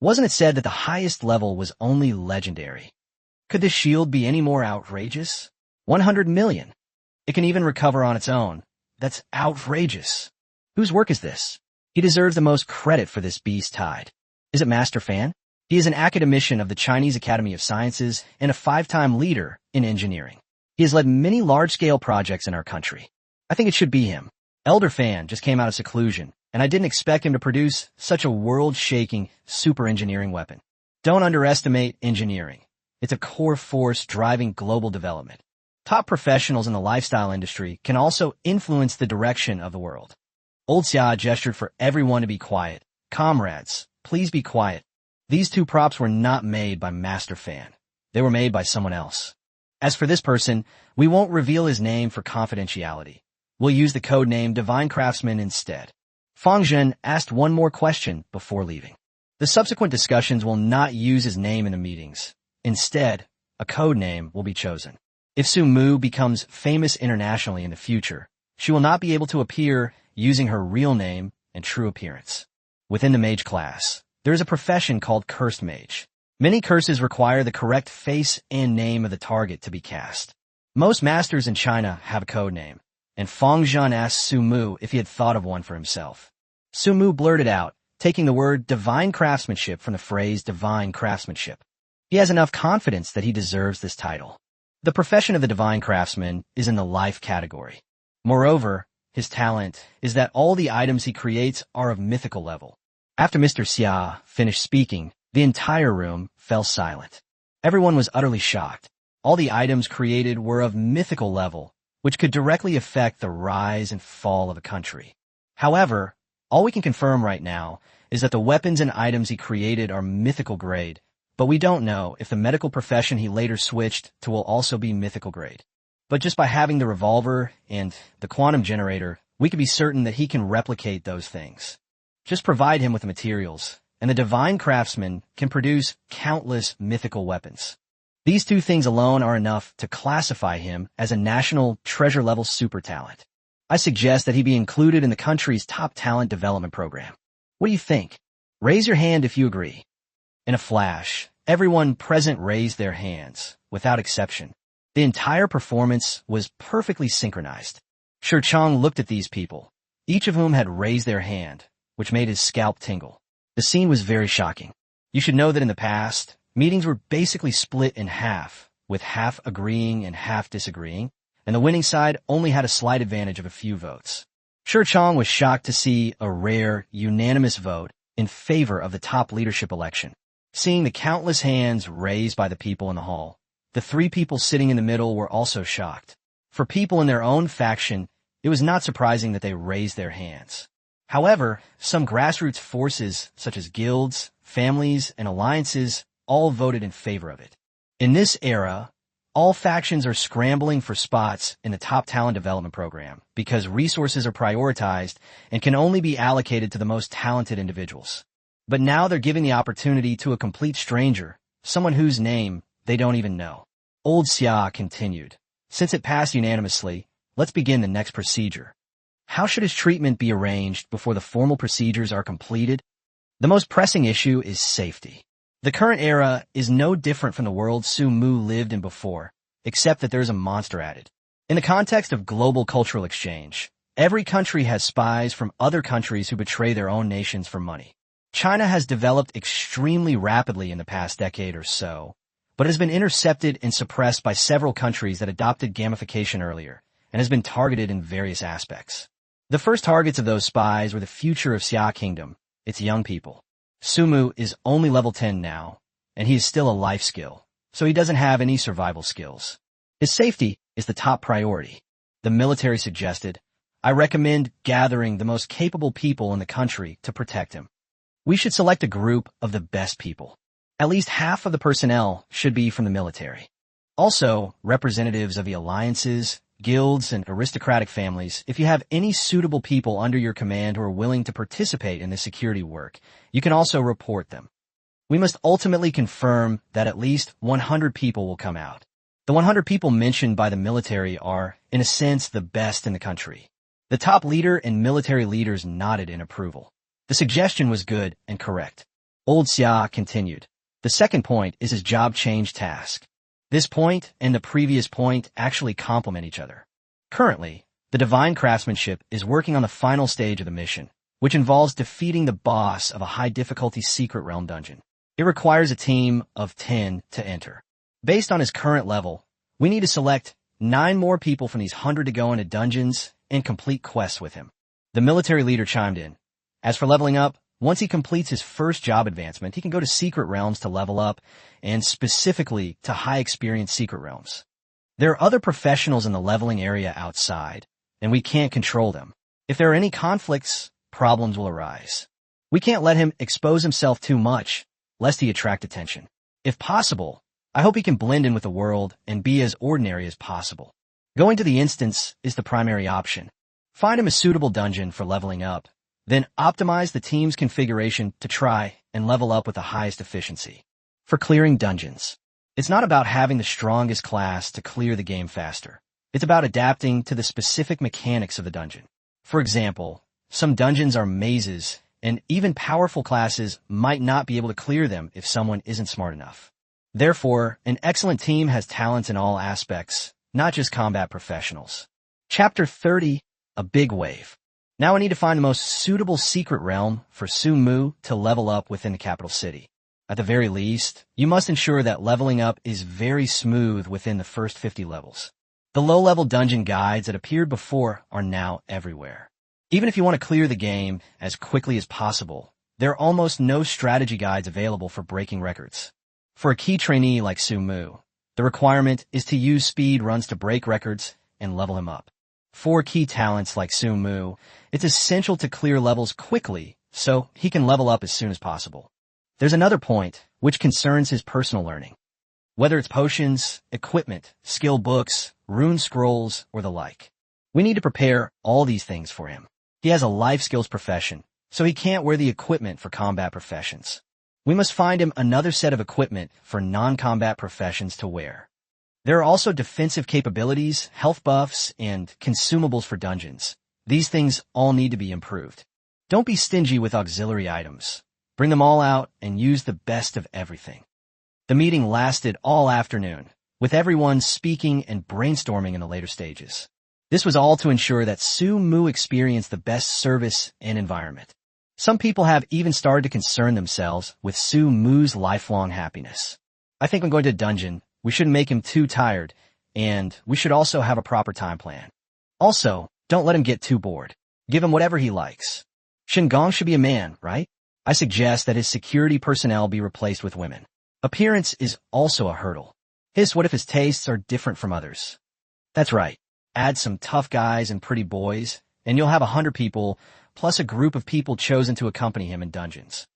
Wasn't it said that the highest level was only legendary? Could this shield be any more outrageous? 100 million. It can even recover on its own. That's outrageous. Whose work is this? He deserves the most credit for this beast tide. Is it Master Fan? He is an academician of the Chinese Academy of Sciences and a 5-time leader in engineering. He has led many large-scale projects in our country. I think it should be him. Elder Fan just came out of seclusion, and I didn't expect him to produce such a world-shaking super engineering weapon. Don't underestimate engineering. It's a core force driving global development. Top professionals in the lifestyle industry can also influence the direction of the world. Old Xia gestured for everyone to be quiet. Comrades, please be quiet. These two props were not made by Master Fan. They were made by someone else. As for this person, we won't reveal his name for confidentiality. We'll use the code name Divine Craftsman instead. Fang Zhen asked one more question before leaving. The subsequent discussions will not use his name in the meetings. Instead, a code name will be chosen. If Su Mu becomes famous internationally in the future, she will not be able to appear using her real name and true appearance. Within the mage class, there is a profession called Cursed Mage. Many curses require the correct face and name of the target to be cast. Most masters in China have a code name, and Fang Zhen asked Su Mu if he had thought of one for himself. Su Mu blurted out, taking the word divine craftsmanship from the phrase divine craftsmanship. He has enough confidence that he deserves this title. The profession of the divine craftsman is in the life category. Moreover, his talent is that all the items he creates are of mythical level. After Mr. Xia finished speaking, the entire room fell silent. Everyone was utterly shocked. All the items created were of mythical level, which could directly affect the rise and fall of a country. However, all we can confirm right now is that the weapons and items he created are mythical grade, but we don't know if the medical profession he later switched to will also be mythical grade. But just by having the revolver and the quantum generator, we can be certain that he can replicate those things. Just provide him with the materials, and the divine craftsman can produce countless mythical weapons. These two things alone are enough to classify him as a national treasure-level super talent. I suggest that he be included in the country's top talent development program. What do you think? Raise your hand if you agree. In a flash, everyone present raised their hands, without exception. The entire performance was perfectly synchronized. Shi Chang looked at these people, each of whom had raised their hand, which made his scalp tingle. The scene was very shocking. You should know that in the past, meetings were basically split in half, with half agreeing and half disagreeing, and the winning side only had a slight advantage of a few votes. Shi Chang was shocked to see a rare, unanimous vote in favor of the top leadership election. Seeing the countless hands raised by the people in the hall, the three people sitting in the middle were also shocked. For people in their own faction, it was not surprising that they raised their hands. However, some grassroots forces, such as guilds, families, and alliances, all voted in favor of it. In this era, all factions are scrambling for spots in the top talent development program because resources are prioritized and can only be allocated to the most talented individuals. But now they're giving the opportunity to a complete stranger, someone whose name they don't even know. Old Xia continued. Since it passed unanimously, let's begin the next procedure. How should his treatment be arranged before the formal procedures are completed? The most pressing issue is safety. The current era is no different from the world Su Mu lived in before, except that there's a monster added. In the context of global cultural exchange, every country has spies from other countries who betray their own nations for money. China has developed extremely rapidly in the past decade or so, but has been intercepted and suppressed by several countries that adopted gamification earlier, and has been targeted in various aspects. The first targets of those spies were the future of Xia Kingdom, its young people. Su Mu is only level 10 now, and he is still a life skill, so he doesn't have any survival skills. His safety is the top priority. The military suggested, I recommend gathering the most capable people in the country to protect him. We should select a group of the best people. At least half of the personnel should be from the military. Also, representatives of the alliances, guilds, and aristocratic families. If you have any suitable people under your command who are willing to participate in this security work, you can also report them. We must ultimately confirm that at least 100 people will come out. The 100 people mentioned by the military are, in a sense, the best in the country. The top leader and military leaders nodded in approval. The suggestion was good and correct. Old Xia continued. The second point is his job change task. This point and the previous point actually complement each other. Currently, the Divine Craftsmanship is working on the final stage of the mission, which involves defeating the boss of a high-difficulty secret realm dungeon. It requires a team of 10 to enter. Based on his current level, we need to select 9 more people from these 100 to go into dungeons and complete quests with him. The military leader chimed in. As for leveling up, once he completes his first job advancement, he can go to secret realms to level up, and specifically to high-experience secret realms. There are other professionals in the leveling area outside, and we can't control them. If there are any conflicts, problems will arise. We can't let him expose himself too much, lest he attract attention. If possible, I hope he can blend in with the world and be as ordinary as possible. Going to the instance is the primary option. Find him a suitable dungeon for leveling up, then optimize the team's configuration to try and level up with the highest efficiency. For clearing dungeons, it's not about having the strongest class to clear the game faster. It's about adapting to the specific mechanics of the dungeon. For example, some dungeons are mazes, and even powerful classes might not be able to clear them if someone isn't smart enough. Therefore, an excellent team has talents in all aspects, not just combat professionals. Chapter 30, A Big Wave. Now I need to find the most suitable secret realm for Su Mu to level up within the capital city. At the very least, you must ensure that leveling up is very smooth within the first 50 levels. The low-level dungeon guides that appeared before are now everywhere. Even if you want to clear the game as quickly as possible, there are almost no strategy guides available for breaking records. For a key trainee like Su Mu, the requirement is to use speed runs to break records and level him up. For key talents like Su Mu, it's essential to clear levels quickly so he can level up as soon as possible. There's another point which concerns his personal learning. Whether it's potions, equipment, skill books, rune scrolls, or the like. We need to prepare all these things for him. He has a life skills profession, so he can't wear the equipment for combat professions. We must find him another set of equipment for non-combat professions to wear. There are also defensive capabilities, health buffs, and consumables for dungeons. These things all need to be improved. Don't be stingy with auxiliary items. Bring them all out and use the best of everything. The meeting lasted all afternoon, with everyone speaking and brainstorming in the later stages. This was all to ensure that Su Mu experienced the best service and environment. Some people have even started to concern themselves with Su Mu's lifelong happiness. I think when going to a dungeon, we shouldn't make him too tired, and we should also have a proper time plan. Also, don't let him get too bored. Give him whatever he likes. Shingon should be a man, right? I suggest that his security personnel be replaced with women. Appearance is also a hurdle. What if his tastes are different from others? That's right. Add some tough guys and pretty boys, and you'll have 100 people, plus a group of people chosen to accompany him in dungeons.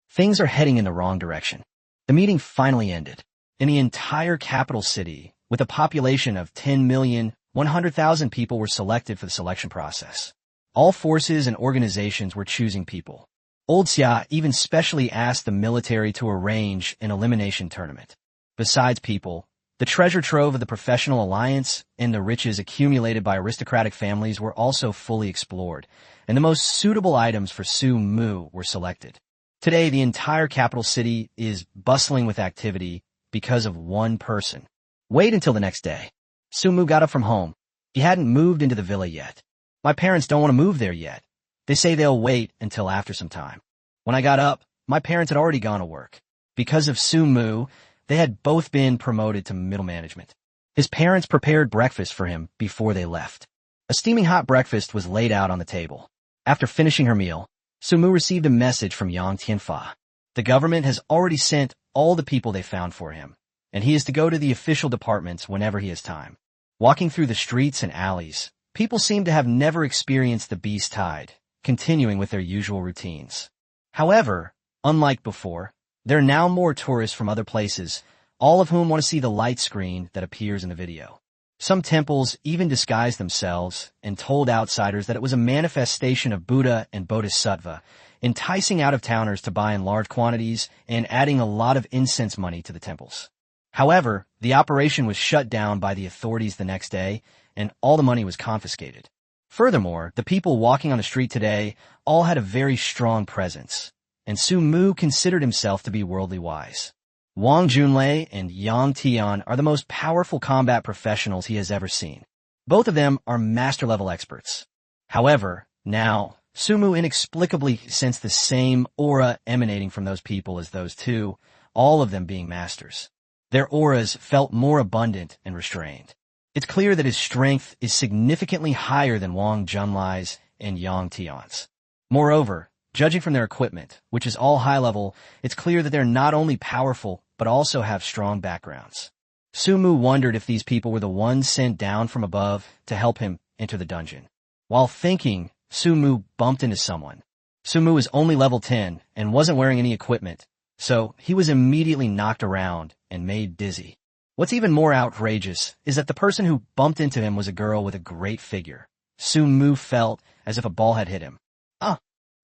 Things are heading in the wrong direction. The meeting finally ended. In the entire capital city, with a population of 10,100,000 people were selected for the selection process. All forces and organizations were choosing people. Old Xia even specially asked the military to arrange an elimination tournament. Besides people, the treasure trove of the professional alliance and the riches accumulated by aristocratic families were also fully explored, and the most suitable items for Su Mu were selected. Today, the entire capital city is bustling with activity because of one person. Wait until the next day. Sumu got up from home. He hadn't moved into the villa yet. My parents don't want to move there yet. They say they'll wait until after some time. When I got up, my parents had already gone to work. Because of Sumu, they had both been promoted to middle management. His parents prepared breakfast for him before they left. A steaming hot breakfast was laid out on the table. After finishing her meal, Sumu received a message from Yang Tianfa. The government has already sent all the people they found for him, and he is to go to the official departments whenever he has time. Walking through the streets and alleys, people seem to have never experienced the beast tide, continuing with their usual routines. However, unlike before, there are now more tourists from other places, all of whom want to see the light screen that appears in the video. Some temples even disguised themselves and told outsiders that it was a manifestation of Buddha and Bodhisattva, enticing out-of-towners to buy in large quantities and adding a lot of incense money to the temples. However, the operation was shut down by the authorities the next day, and all the money was confiscated. Furthermore, the people walking on the street today all had a very strong presence, and Sumu considered himself to be worldly wise. Wang Junlei and Yang Tian are the most powerful combat professionals he has ever seen. Both of them are master-level experts. However, now, Sumu inexplicably sensed the same aura emanating from those people as those two, all of them being masters. Their auras felt more abundant and restrained. It's clear that his strength is significantly higher than Wang Junlai's and Yang Tian's. Moreover, judging from their equipment, which is all high-level, it's clear that they're not only powerful, but also have strong backgrounds. Sumu wondered if these people were the ones sent down from above to help him enter the dungeon. While thinking, Sumu bumped into someone. Sumu was only level 10 and wasn't wearing any equipment, so he was immediately knocked around and made dizzy. What's even more outrageous is that the person who bumped into him was a girl with a great figure. Sumu felt as if a ball had hit him. Ah!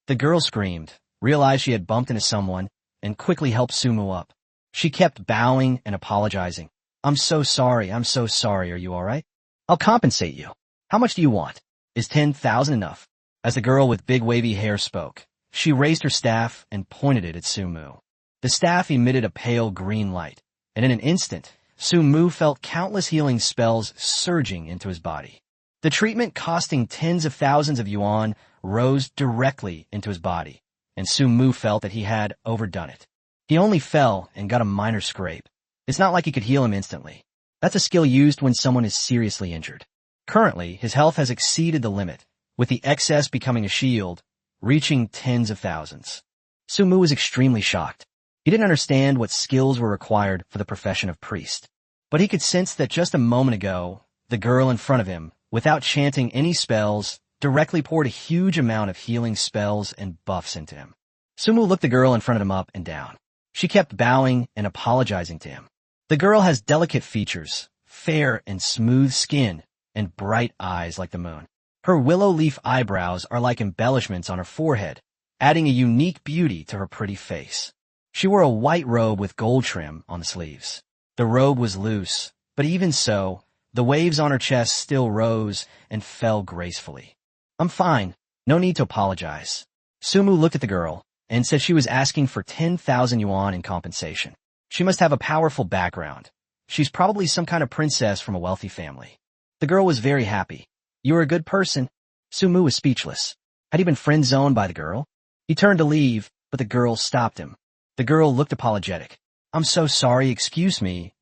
The girl screamed, realized she had bumped into someone, and quickly helped Sumu up. She kept bowing and apologizing. I'm so sorry, are you alright? I'll compensate you. How much do you want? Is 10,000 enough? As the girl with big wavy hair spoke, she raised her staff and pointed it at Sumu. The staff emitted a pale green light, and in an instant, Sumu felt countless healing spells surging into his body. The treatment costing tens of thousands of yuan rose directly into his body, and Sumu felt that he had overdone it. He only fell and got a minor scrape. It's not like he could heal him instantly. That's a skill used when someone is seriously injured. Currently, his health has exceeded the limit, with the excess becoming a shield, reaching tens of thousands. Sumu was extremely shocked. He didn't understand what skills were required for the profession of priest. But he could sense that just a moment ago, the girl in front of him, without chanting any spells, directly poured a huge amount of healing spells and buffs into him. Sumu looked the girl in front of him up and down. She kept bowing and apologizing to him. The girl has delicate features, fair and smooth skin, and bright eyes like the moon. Her willow leaf eyebrows are like embellishments on her forehead, adding a unique beauty to her pretty face. She wore a white robe with gold trim on the sleeves. The robe was loose, but even so, the waves on her chest still rose and fell gracefully. I'm fine. No need to apologize. Sumu looked at the girl and said she was asking for 10,000 yuan in compensation. She must have a powerful background. She's probably some kind of princess from a wealthy family. The girl was very happy. You're a good person. Sumu was speechless. Had he been friend-zoned by the girl? He turned to leave, but the girl stopped him. The girl looked apologetic. I'm so sorry, excuse me,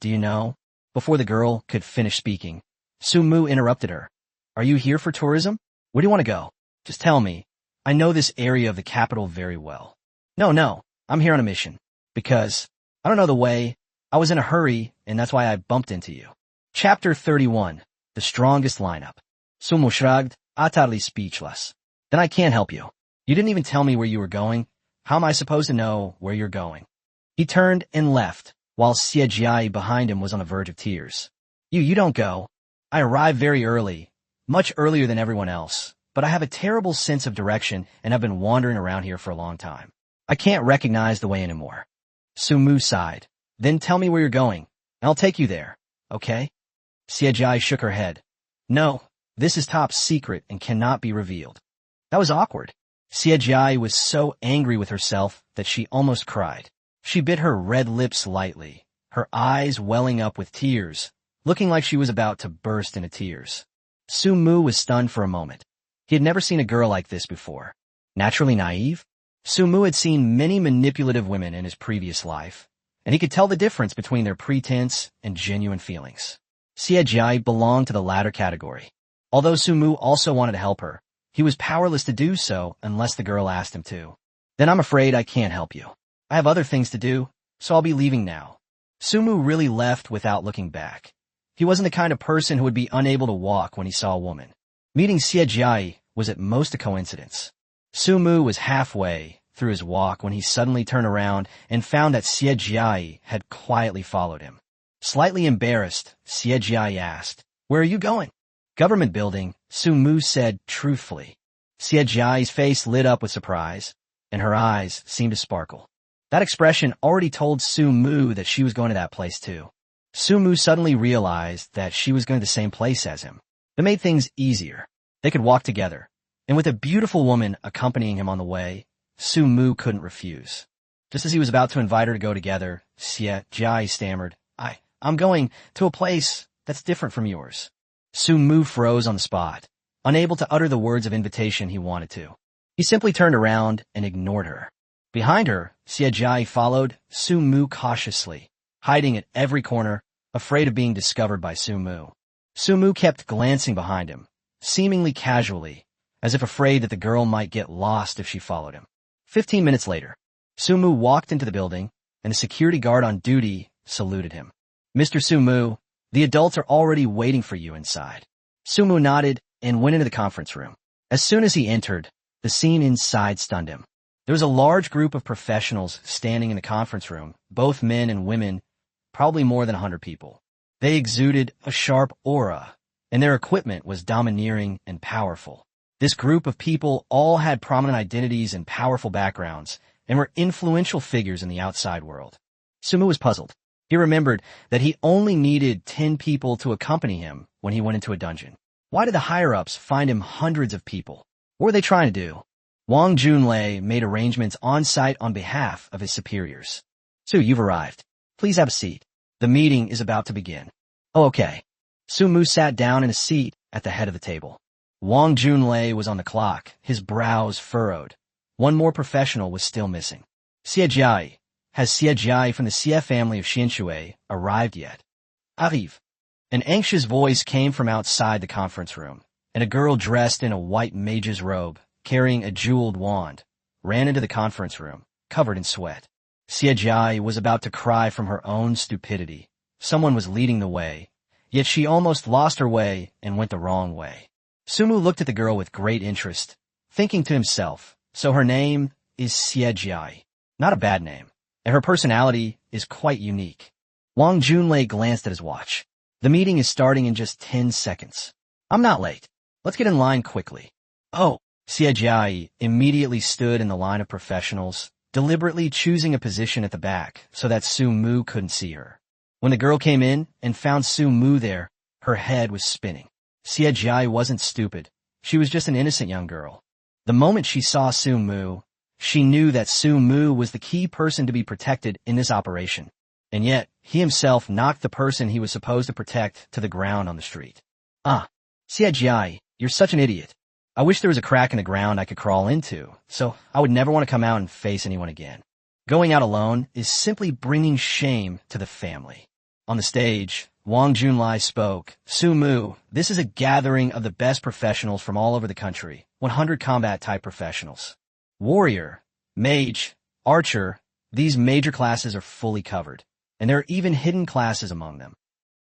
do you know? Before the girl could finish speaking, Sumu interrupted her. Are you here for tourism? Where do you want to go? Just tell me. I know this area of the capital very well. No, I'm here on a mission. Because I don't know the way. I was in a hurry, and that's why I bumped into you. Chapter 31. The Strongest Lineup. Sumu shrugged, utterly speechless. Then I can't help you. You didn't even tell me where you were going. How am I supposed to know where you're going? He turned and left, while Xie behind him was on the verge of tears. You don't go. I arrived very early, much earlier than everyone else, but I have a terrible sense of direction and have been wandering around here for a long time. I can't recognize the way anymore. Sumu sighed. Then tell me where you're going, and I'll take you there, okay? Xie shook her head. No, this is top secret and cannot be revealed. That was awkward. Xie Jia was so angry with herself that she almost cried. She bit her red lips lightly, her eyes welling up with tears, looking like she was about to burst into tears. Su Mu was stunned for a moment. He had never seen a girl like this before. Naturally naive, Su Mu had seen many manipulative women in his previous life, and he could tell the difference between their pretense and genuine feelings. Xie Jia belonged to the latter category. Although Su Mu also wanted to help her, he was powerless to do so unless the girl asked him to. Then I'm afraid I can't help you. I have other things to do, so I'll be leaving now. Su Mu really left without looking back. He wasn't the kind of person who would be unable to walk when he saw a woman. Meeting Xie Jia was at most a coincidence. Su Mu was halfway through his walk when he suddenly turned around and found that Xie Jia had quietly followed him. Slightly embarrassed, Xie Jia asked, "Where are you going?" "Government building," Su Mu said truthfully. Xie Jia's face lit up with surprise, and her eyes seemed to sparkle. That expression already told Su Mu that she was going to that place too. Su Mu suddenly realized that she was going to the same place as him. That made things easier. They could walk together, and with a beautiful woman accompanying him on the way, Su Mu couldn't refuse. Just as he was about to invite her to go together, Xie Jia stammered, I'm going to a place that's different from yours." Su Mu froze on the spot, unable to utter the words of invitation he wanted to. He simply turned around and ignored her. Behind her, Xie Jia followed Su Mu cautiously, hiding at every corner, afraid of being discovered by Su Mu. Su Mu kept glancing behind him, seemingly casually, as if afraid that the girl might get lost if she followed him. 15 minutes later, Su Mu walked into the building, and a security guard on duty saluted him. "Mr. Su Mu, the adults are already waiting for you inside." Su Mu nodded and went into the conference room. As soon as he entered, the scene inside stunned him. There was a large group of professionals standing in the conference room, both men and women, probably more than 100 people. They exuded a sharp aura, and their equipment was domineering and powerful. This group of people all had prominent identities and powerful backgrounds, and were influential figures in the outside world. Su Mu was puzzled. He remembered that he only needed 10 people to accompany him when he went into a dungeon. Why did the higher-ups find him hundreds of people? What were they trying to do? Wang Junlei made arrangements on-site on behalf of his superiors. "Su, you've arrived. Please have a seat. The meeting is about to begin." "Oh, okay." Su Mu sat down in a seat at the head of the table. Wang Junlei was on the clock, his brows furrowed. One more professional was still missing. "Xie Jia, has Xie Jia from the Xie family of Xinshui arrived yet?" "Arrive." An anxious voice came from outside the conference room, and a girl dressed in a white mage's robe, carrying a jeweled wand, ran into the conference room, covered in sweat. Xie Jia was about to cry from her own stupidity. Someone was leading the way, yet she almost lost her way and went the wrong way. Su Mu looked at the girl with great interest, thinking to himself, so her name is Xie Jia. Not a bad name, and her personality is quite unique. Wang Junlei glanced at his watch. The meeting is starting in just 10 seconds. "I'm not late. Let's get in line quickly." "Oh." Xie Jia immediately stood in the line of professionals, deliberately choosing a position at the back so that Su Mu couldn't see her. When the girl came in and found Su Mu there, her head was spinning. Xie Jia wasn't stupid. She was just an innocent young girl. The moment she saw Su Mu, she knew that Su Mu was the key person to be protected in this operation. And yet, he himself knocked the person he was supposed to protect to the ground on the street. "Ah, Xie Jia, you're such an idiot. I wish there was a crack in the ground I could crawl into, so I would never want to come out and face anyone again. Going out alone is simply bringing shame to the family." On the stage, Wang Junlei spoke. "Su Mu, this is a gathering of the best professionals from all over the country, 100 combat-type professionals. Warrior, mage, archer, these major classes are fully covered, and there are even hidden classes among them.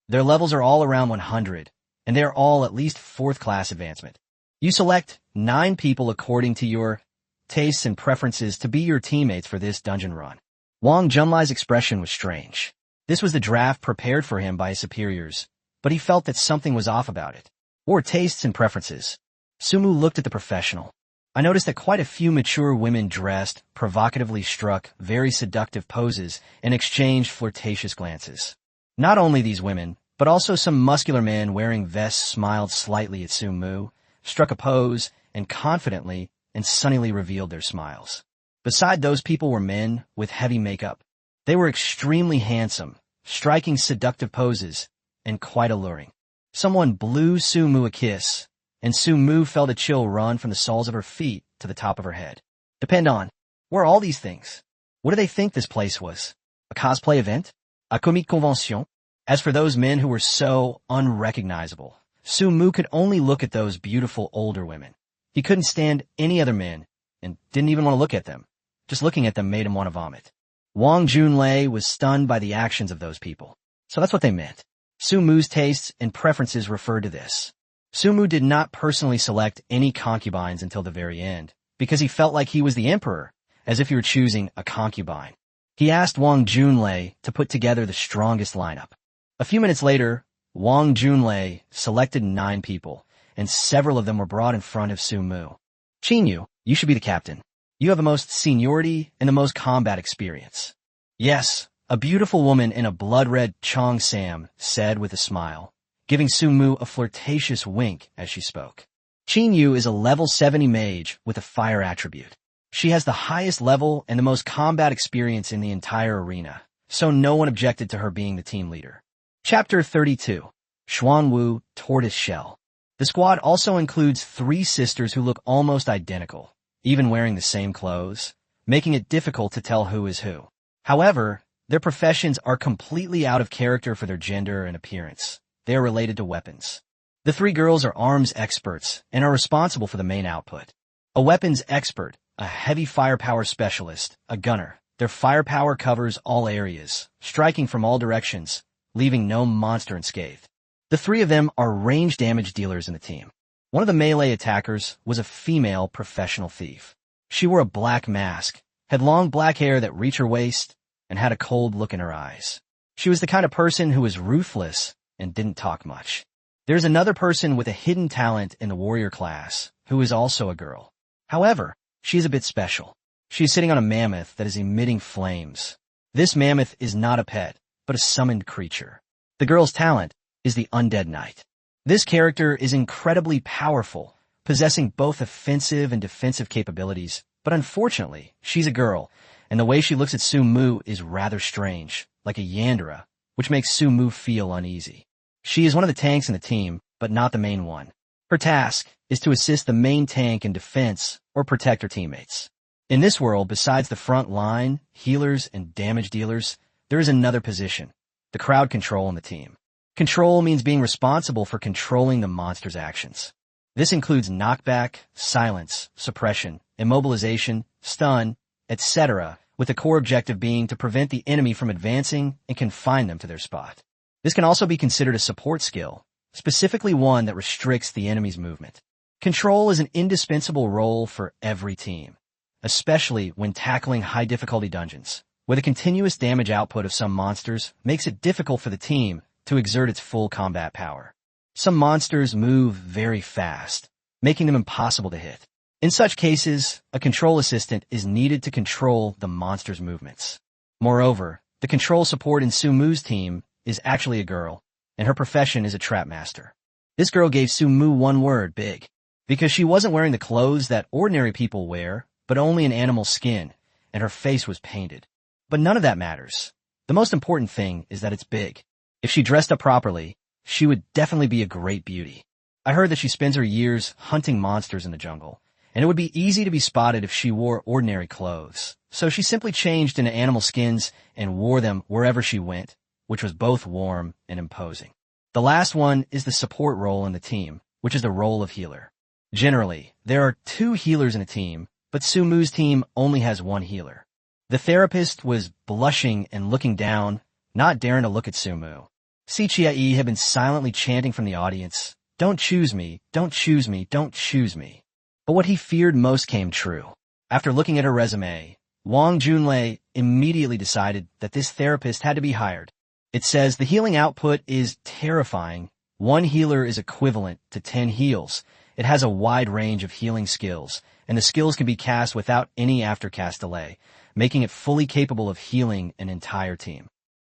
Their levels are all around 100, and they are all at least 4th class advancement. You select 9 people according to your tastes and preferences to be your teammates for this dungeon run." Wang Junlai's expression was strange. This was the draft prepared for him by his superiors, but he felt that something was off about it. Or tastes and preferences. Su Mu looked at the professional. "I noticed that quite a few mature women dressed, provocatively struck very seductive poses, and exchanged flirtatious glances. Not only these women, but also some muscular men wearing vests smiled slightly at Su Mu, struck a pose, and confidently and sunnily revealed their smiles. Beside those people were men with heavy makeup. They were extremely handsome, striking seductive poses, and quite alluring. Someone blew Sumu a kiss, and Sumu felt a chill run from the soles of her feet to the top of her head. Depend on, where are all these things? What do they think this place was? A cosplay event? A comique convention? As for those men who were so unrecognizable, Sumu could only look at those beautiful older women. He couldn't stand any other men, and didn't even want to look at them. Just looking at them made him want to vomit. Wang Junlei was stunned by the actions of those people. So that's what they meant. Sumu's tastes and preferences referred to this. Sumu did not personally select any concubines until the very end, because he felt like he was the emperor, as if he were choosing a concubine. He asked Wang Junlei to put together the strongest lineup. A few minutes later, Wang Junlei selected 9 people, and several of them were brought in front of Sumu. Qinyu, you should be the captain. You have the most seniority and the most combat experience. Yes, a beautiful woman in a blood-red Chong Sam said with a smile, giving Sumu a flirtatious wink as she spoke. Qinyu is a level 70 mage with a fire attribute. She has the highest level and the most combat experience in the entire arena, so no one objected to her being the team leader. Chapter 32. Xuanwu Tortoise Shell. The squad also includes 3 sisters who look almost identical, even wearing the same clothes, making it difficult to tell who is who. However, their professions are completely out of character for their gender and appearance. They are related to weapons. The 3 girls are arms experts and are responsible for the main output. A weapons expert, a heavy firepower specialist, a gunner. Their firepower covers all areas, striking from all directions, leaving no monster unscathed. The 3 of them are range damage dealers in the team. One of the melee attackers was a female professional thief. She wore a black mask, had long black hair that reached her waist, and had a cold look in her eyes. She was the kind of person who was ruthless and didn't talk much. There's another person with a hidden talent in the warrior class, who is also a girl. However, she is a bit special. She is sitting on a mammoth that is emitting flames. This mammoth is not a pet, but a summoned creature. The girl's talent is the Undead Knight. This character is incredibly powerful, possessing both offensive and defensive capabilities, but unfortunately, she's a girl, and the way she looks at Sumu is rather strange, like a Yandere, which makes Sumu feel uneasy. She is one of the tanks in the team, but not the main one. Her task is to assist the main tank in defense or protect her teammates. In this world, besides the front line, healers, and damage dealers, there is another position, the crowd control in the team. Control means being responsible for controlling the monster's actions. This includes knockback, silence, suppression, immobilization, stun, etc., with the core objective being to prevent the enemy from advancing and confine them to their spot. This can also be considered a support skill, specifically one that restricts the enemy's movement. Control is an indispensable role for every team, especially when tackling high-difficulty dungeons, where the continuous damage output of some monsters makes it difficult for the team to exert its full combat power. Some monsters move very fast, making them impossible to hit. In such cases, a control assistant is needed to control the monster's movements. Moreover, the control support in Sumu's team is actually a girl, and her profession is a trap master. This girl gave Sumu one word, big, because she wasn't wearing the clothes that ordinary people wear, but only an animal skin, and her face was painted. But none of that matters. The most important thing is that it's big. If she dressed up properly, she would definitely be a great beauty. I heard that she spends her years hunting monsters in the jungle, and it would be easy to be spotted if she wore ordinary clothes. So she simply changed into animal skins and wore them wherever she went, which was both warm and imposing. The last one is the support role in the team, which is the role of healer. Generally, there are 2 healers in a team, but Sumu's team only has 1 healer. The therapist was blushing and looking down, not daring to look at Sumu. Sichiai had been silently chanting from the audience, "Don't choose me, don't choose me, don't choose me." But what he feared most came true. After looking at her resume, Wang Junlei immediately decided that this therapist had to be hired. It says the healing output is terrifying. 1 healer is equivalent to 10 heals. It has a wide range of healing skills, and the skills can be cast without any aftercast delay, making it fully capable of healing an entire team.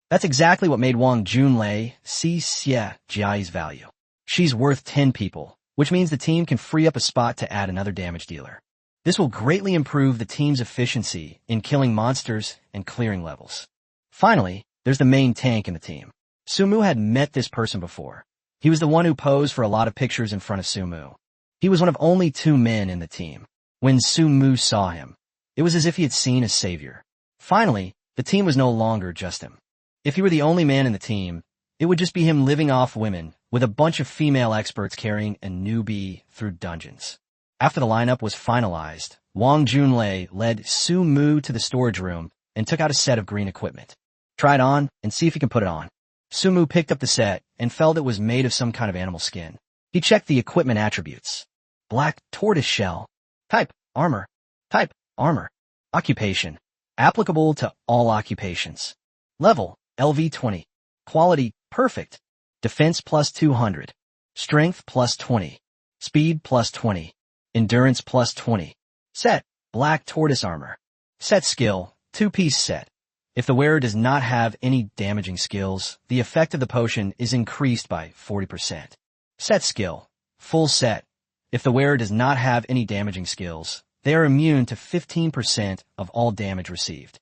That's exactly what made Wang Junlei see Xie Jiai's value. She's worth 10 people, which means the team can free up a spot to add another damage dealer. This will greatly improve the team's efficiency in killing monsters and clearing levels. Finally, there's the main tank in the team. Sumu had met this person before. He was the one who posed for a lot of pictures in front of Sumu. He was one of only 2 men in the team. When Sumu saw him, it was as if he had seen a savior. Finally, the team was no longer just him. If he were the only man in the team, it would just be him living off women with a bunch of female experts carrying a newbie through dungeons. After the lineup was finalized, Wang Junlei led Sumu to the storage room and took out a set of green equipment. Try it on and see if you can put it on. Sumu picked up the set and felt it was made of some kind of animal skin. He checked the equipment attributes. Black tortoise shell. Type, armor. Type, armor. Occupation. Applicable to all occupations. Level, LV20. Quality, perfect. Defense plus 200. Strength plus 20. Speed plus 20. Endurance plus 20. Set, black tortoise armor. Set skill, 2-piece set. If the wearer does not have any damaging skills, the effect of the potion is increased by 40%. Set skill, full set. If the wearer does not have any damaging skills, they are immune to 15% of all damage received.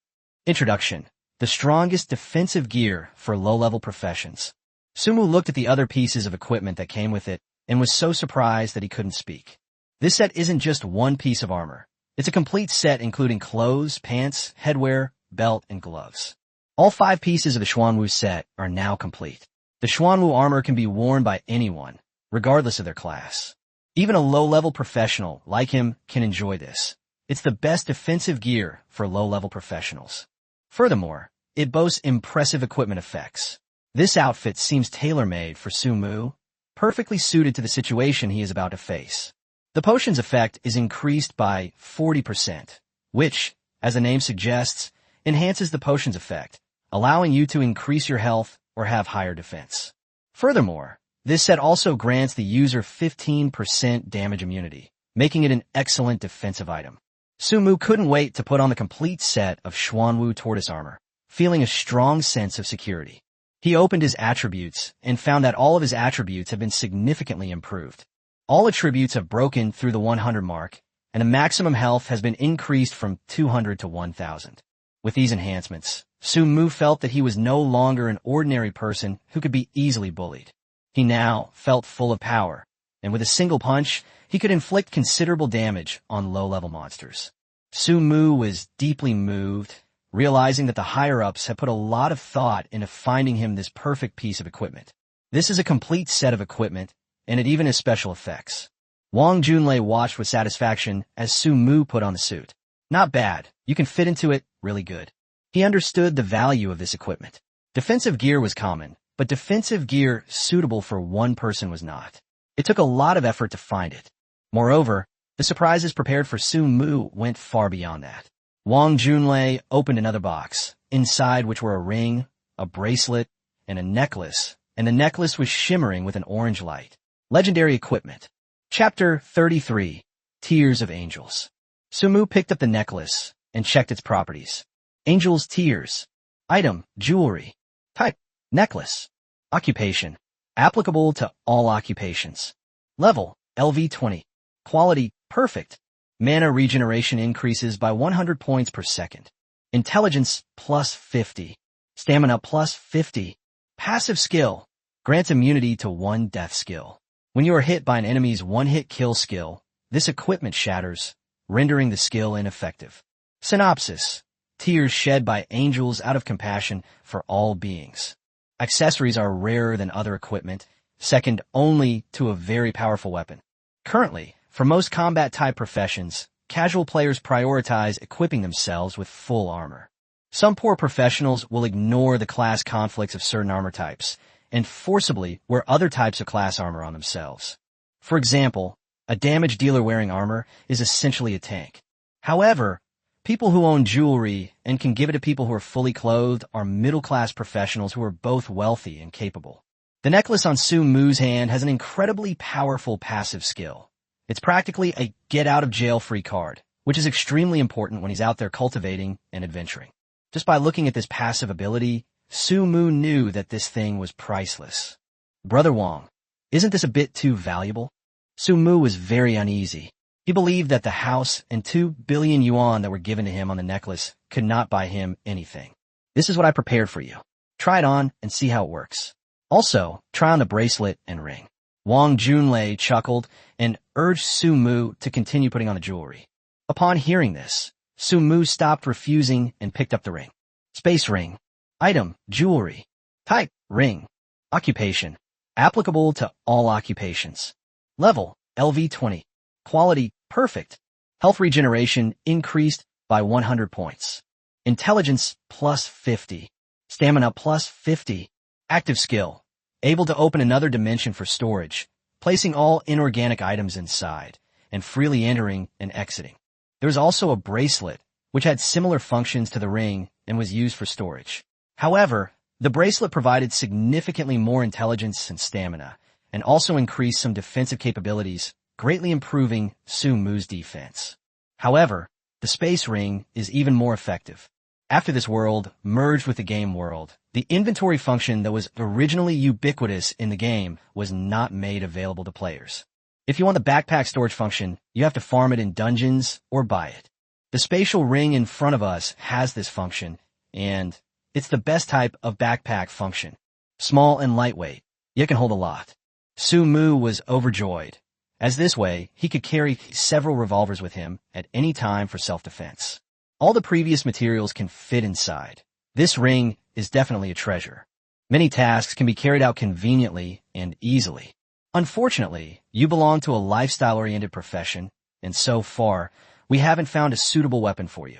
Introduction. The strongest defensive gear for low-level professions. Sumu looked at the other pieces of equipment that came with it and was so surprised that he couldn't speak. This set isn't just one piece of armor. It's a complete set including clothes, pants, headwear, belt, and gloves. All 5 pieces of the Xuanwu set are now complete. The Xuanwu armor can be worn by anyone, regardless of their class. Even a low-level professional like him can enjoy this. It's the best defensive gear for low-level professionals. Furthermore, it boasts impressive equipment effects. This outfit seems tailor-made for Sumu, perfectly suited to the situation he is about to face. The potion's effect is increased by 40%, which, as the name suggests, enhances the potion's effect, allowing you to increase your health or have higher defense. Furthermore, this set also grants the user 15% damage immunity, making it an excellent defensive item. Sumu couldn't wait to put on the complete set of Xuanwu tortoise armor, feeling a strong sense of security. He opened his attributes and found that all of his attributes have been significantly improved. All attributes have broken through the 100 mark, and the maximum health has been increased from 200 to 1,000. With these enhancements, Sumu felt that he was no longer an ordinary person who could be easily bullied. He now felt full of power, and with a single punch, he could inflict considerable damage on low-level monsters. Sumu was deeply moved, realizing that the higher-ups had put a lot of thought into finding him this perfect piece of equipment. This is a complete set of equipment, and it even has special effects. Wang Junlei watched with satisfaction as Sumu put on the suit. Not bad. You can fit into it really good. He understood the value of this equipment. Defensive gear was common, but defensive gear suitable for one person was not. It took a lot of effort to find it. Moreover, the surprises prepared for Sumu went far beyond that. Wang Junlei opened another box, inside which were a ring, a bracelet, and a necklace, and the necklace was shimmering with an orange light. Legendary equipment. Chapter 33. Tears of Angels. Sumu picked up the necklace and checked its properties. Angel's Tears. Item, jewelry. Type, necklace. Occupation, applicable to all occupations. Level, LV20. Quality, perfect. Mana regeneration increases by 100 points per second. Intelligence, plus 50. Stamina, plus 50. Passive skill, grants immunity to 1 death skill. When you are hit by an enemy's 1-hit kill skill, this equipment shatters, rendering the skill ineffective. Synopsis. Tears shed by angels out of compassion for all beings. Accessories are rarer than other equipment, second only to a very powerful weapon. Currently, for most combat-type professions, casual players prioritize equipping themselves with full armor. Some poor professionals will ignore the class conflicts of certain armor types, and forcibly wear other types of class armor on themselves. For example, a damage dealer wearing armor is essentially a tank. However, people who own jewelry and can give it to people who are fully clothed are middle-class professionals who are both wealthy and capable. The necklace on Sumu's hand has an incredibly powerful passive skill. It's practically a get-out-of-jail-free card, which is extremely important when he's out there cultivating and adventuring. Just by looking at this passive ability, Sumu knew that this thing was priceless. Brother Wang, isn't this a bit too valuable? Sumu was very uneasy. He believed that the house and 2 billion yuan that were given to him on the necklace could not buy him anything. This is what I prepared for you. Try it on and see how it works. Also, try on the bracelet and ring. Wang Junlei chuckled and urged Su Mu to continue putting on the jewelry. Upon hearing this, Su Mu stopped refusing and picked up the ring. Space ring. Item, jewelry. Type, ring. Occupation, applicable to all occupations. Level, LV20. Quality, perfect. Health regeneration increased by 100 points. Intelligence, plus 50. Stamina, plus 50. Active skill, able to open another dimension for storage, placing all inorganic items inside, and freely entering and exiting. There was also a bracelet, which had similar functions to the ring and was used for storage. However, the bracelet provided significantly more intelligence and stamina, and also increased some defensive capabilities, greatly improving Su Mu's defense. However, the space ring is even more effective. After this world merged with the game world, the inventory function that was originally ubiquitous in the game was not made available to players. If you want the backpack storage function, you have to farm it in dungeons or buy it. The spatial ring in front of us has this function, and it's the best type of backpack function. Small and lightweight, yet can hold a lot. Su Mu was overjoyed, as this way he could carry several revolvers with him at any time for self-defense. All the previous materials can fit inside. This ring is definitely a treasure. Many tasks can be carried out conveniently and easily. Unfortunately, you belong to a lifestyle-oriented profession, and so far, we haven't found a suitable weapon for you.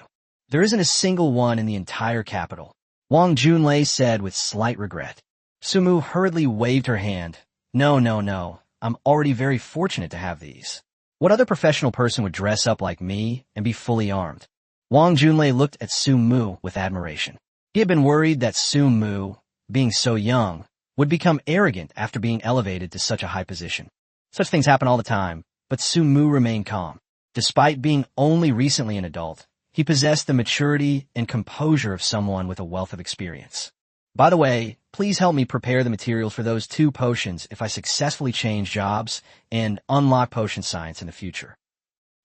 There isn't a single one in the entire capital. Wang Junlei said with slight regret. Su Mu hurriedly waved her hand. No. I'm already very fortunate to have these. What other professional person would dress up like me and be fully armed? Wang Junlei looked at Su Mu with admiration. He had been worried that Su Mu, being so young, would become arrogant after being elevated to such a high position. Such things happen all the time, but Su Mu remained calm. Despite being only recently an adult, he possessed the maturity and composure of someone with a wealth of experience. By the way, please help me prepare the materials for those 2 potions if I successfully change jobs and unlock potion science in the future.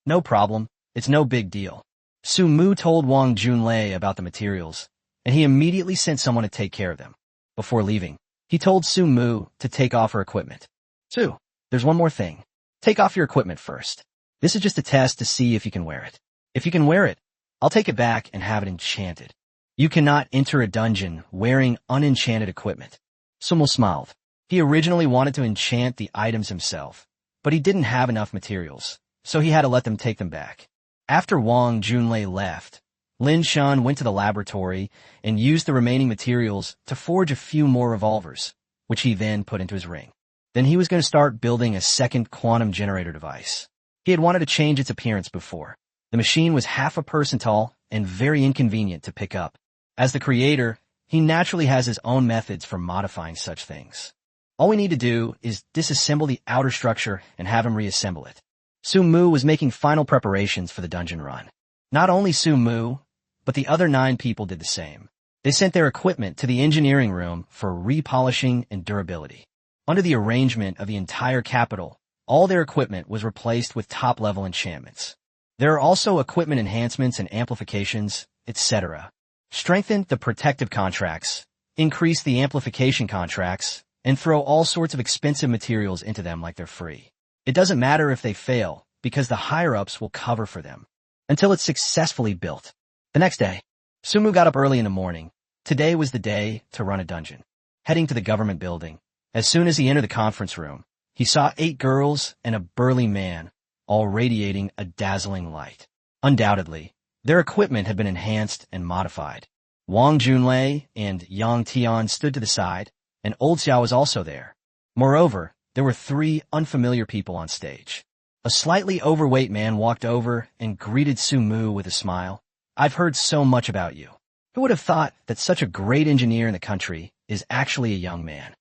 No problem. It's no big deal. Su Mu told Wang Junlei about the materials, and he immediately sent someone to take care of them. Before leaving, he told Su Mu to take off her equipment. Su, there's one more thing. Take off your equipment first. This is just a test to see if you can wear it. If you can wear it, I'll take it back and have it enchanted. You cannot enter a dungeon wearing unenchanted equipment. Su Mu smiled. He originally wanted to enchant the items himself, but he didn't have enough materials, so he had to let them take them back. After Wang Junlei left, Lin Shan went to the laboratory and used the remaining materials to forge a few more revolvers, which he then put into his ring. Then he was going to start building a second quantum generator device. He had wanted to change its appearance before. The machine was half a person tall and very inconvenient to pick up. As the creator, he naturally has his own methods for modifying such things. All we need to do is disassemble the outer structure and have him reassemble it. Su Mu was making final preparations for the dungeon run. Not only Su Mu, but the other 9 people did the same. They sent their equipment to the engineering room for repolishing and durability. Under the arrangement of the entire capital, all their equipment was replaced with top-level enchantments. There are also equipment enhancements and amplifications, etc. Strengthen the protective contracts, increase the amplification contracts, and throw all sorts of expensive materials into them like they're free. It doesn't matter if they fail, because the higher-ups will cover for them, until it's successfully built. The next day, Su Mu got up early in the morning. Today was the day to run a dungeon. Heading to the government building, as soon as he entered the conference room, he saw 8 girls and a burly man, all radiating a dazzling light. Undoubtedly, their equipment had been enhanced and modified. Wang Junlei and Yang Tian stood to the side, and Old Xiao was also there. Moreover, there were 3 unfamiliar people on stage. A slightly overweight man walked over and greeted Su Mu with a smile. I've heard so much about you. Who would have thought that such a great engineer in the country is actually a young man?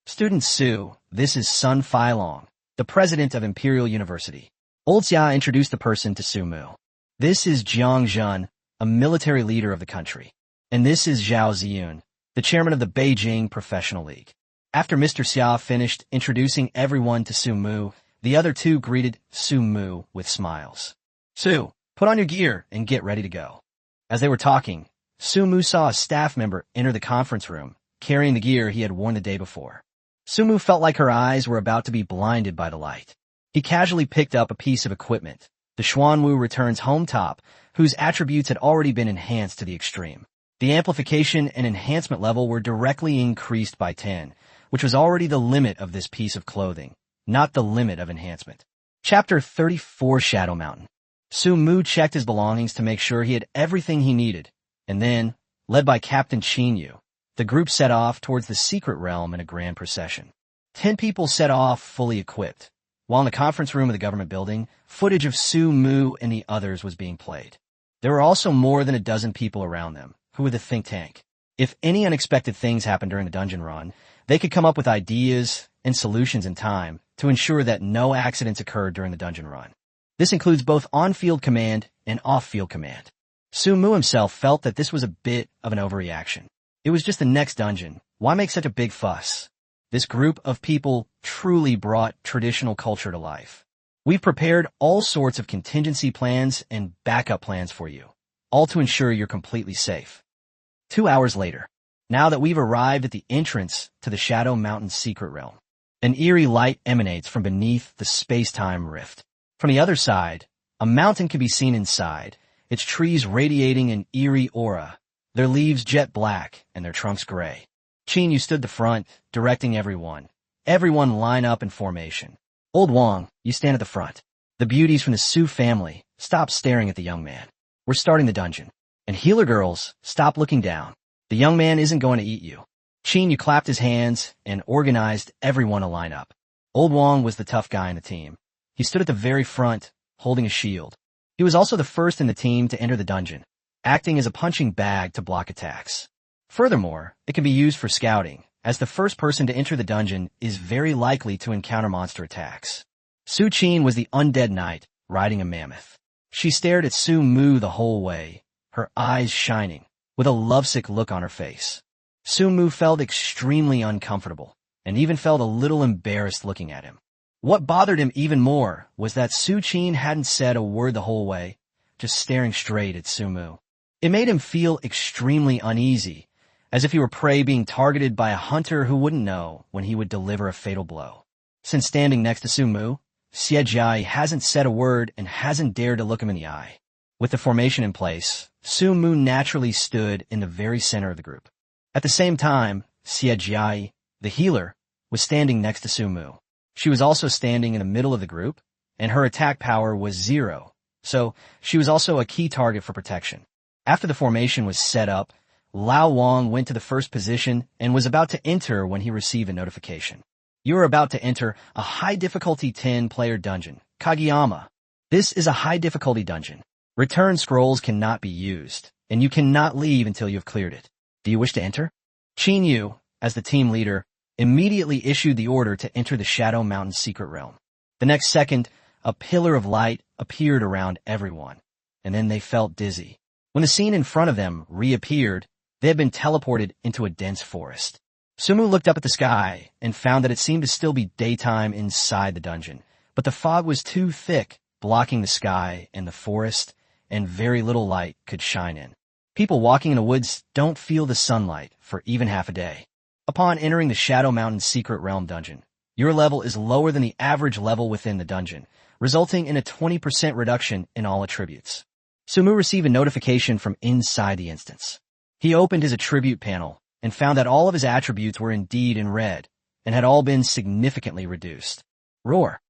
Student Su, this is Sun Feilong, the president of Imperial University. Old Xia introduced the person to Su Mu. This is Jiang Zhen, a military leader of the country. And this is Zhao Ziyun, the chairman of the Beijing Professional League. After Mr. Xia finished introducing everyone to Su Mu, The other two greeted Su Mu with smiles. Su, put on your gear and get ready to go. As they were talking, Su Mu saw a staff member enter the conference room, carrying the gear he had worn the day before. Su Mu felt like her eyes were about to be blinded by the light. He casually picked up a piece of equipment, the Xuanwu Return's home top, whose attributes had already been enhanced to the extreme. The amplification and enhancement level were directly increased by 10, which was already the limit of this piece of clothing, not the limit of enhancement. Chapter 34 Shadow Mountain. Su Mu checked his belongings to make sure he had everything he needed, and then, led by Captain Qin Yu, the group set off towards the secret realm in a grand procession. 10 people set off fully equipped, while in the conference room of the government building, footage of Su Mu and the others was being played. There were also more than a dozen people around them, who were the think tank. If any unexpected things happened during the dungeon run, they could come up with ideas and solutions in time to ensure that no accidents occurred during the dungeon run. This includes both on-field command and off-field command. Su Mu himself felt that this was a bit of an overreaction. It was just the next dungeon. Why make such a big fuss? This group of people truly brought traditional culture to life. We've prepared all sorts of contingency plans and backup plans for you, all to ensure you're completely safe. 2 hours later, now that we've arrived at the entrance to the Shadow Mountain secret realm, an eerie light emanates from beneath the space-time rift. From the other side, a mountain can be seen inside, its trees radiating an eerie aura, their leaves jet black and their trunks gray. Qin Yu stood the front, directing everyone. Everyone line up in formation. Old Wang, you stand at the front. The beauties from the Su family, stop staring at the young man. We're starting the dungeon. And healer girls, stop looking down. The young man isn't going to eat you. Qin Yu clapped his hands and organized everyone to line up. Old Wang was the tough guy in the team. He stood at the very front, holding a shield. He was also the first in the team to enter the dungeon, acting as a punching bag to block attacks. Furthermore, it can be used for scouting, as the first person to enter the dungeon is very likely to encounter monster attacks. Su Qin was the undead knight, riding a mammoth. She stared at Su Mu the whole way, her eyes shining, with a lovesick look on her face. Su Mu felt extremely uncomfortable, and even felt a little embarrassed looking at him. What bothered him even more was that Su Qin hadn't said a word the whole way, just staring straight at Su Mu. It made him feel extremely uneasy, as if he were prey being targeted by a hunter who wouldn't know when he would deliver a fatal blow. Since standing next to Su Mu, Xie Jia hasn't said a word and hasn't dared to look him in the eye. With the formation in place, Su Mu naturally stood in the very center of the group. At the same time, Xie Jia, the healer, was standing next to Su Mu. She was also standing in the middle of the group, and her attack power was 0, so she was also a key target for protection. After the formation was set up, Lao Wang went to the first position and was about to enter when he received a notification. You are about to enter a high-difficulty 10-player dungeon, Kageyama. This is a high-difficulty dungeon. Return scrolls cannot be used, and you cannot leave until you have cleared it. Do you wish to enter? Qin Yu, as the team leader, immediately issued the order to enter the Shadow Mountain secret realm. The next second, a pillar of light appeared around everyone, and then they felt dizzy. When the scene in front of them reappeared, they had been teleported into a dense forest. Su Mu looked up at the sky and found that it seemed to still be daytime inside the dungeon, but the fog was too thick, blocking the sky and the forest, and very little light could shine in. People walking in the woods don't feel the sunlight for even half a day. Upon entering the Shadow Mountain Secret Realm dungeon, your level is lower than the average level within the dungeon, resulting in a 20% reduction in all attributes. Su Mu received a notification from inside the instance. He opened his attribute panel and found that all of his attributes were indeed in red and had all been significantly reduced. Roar.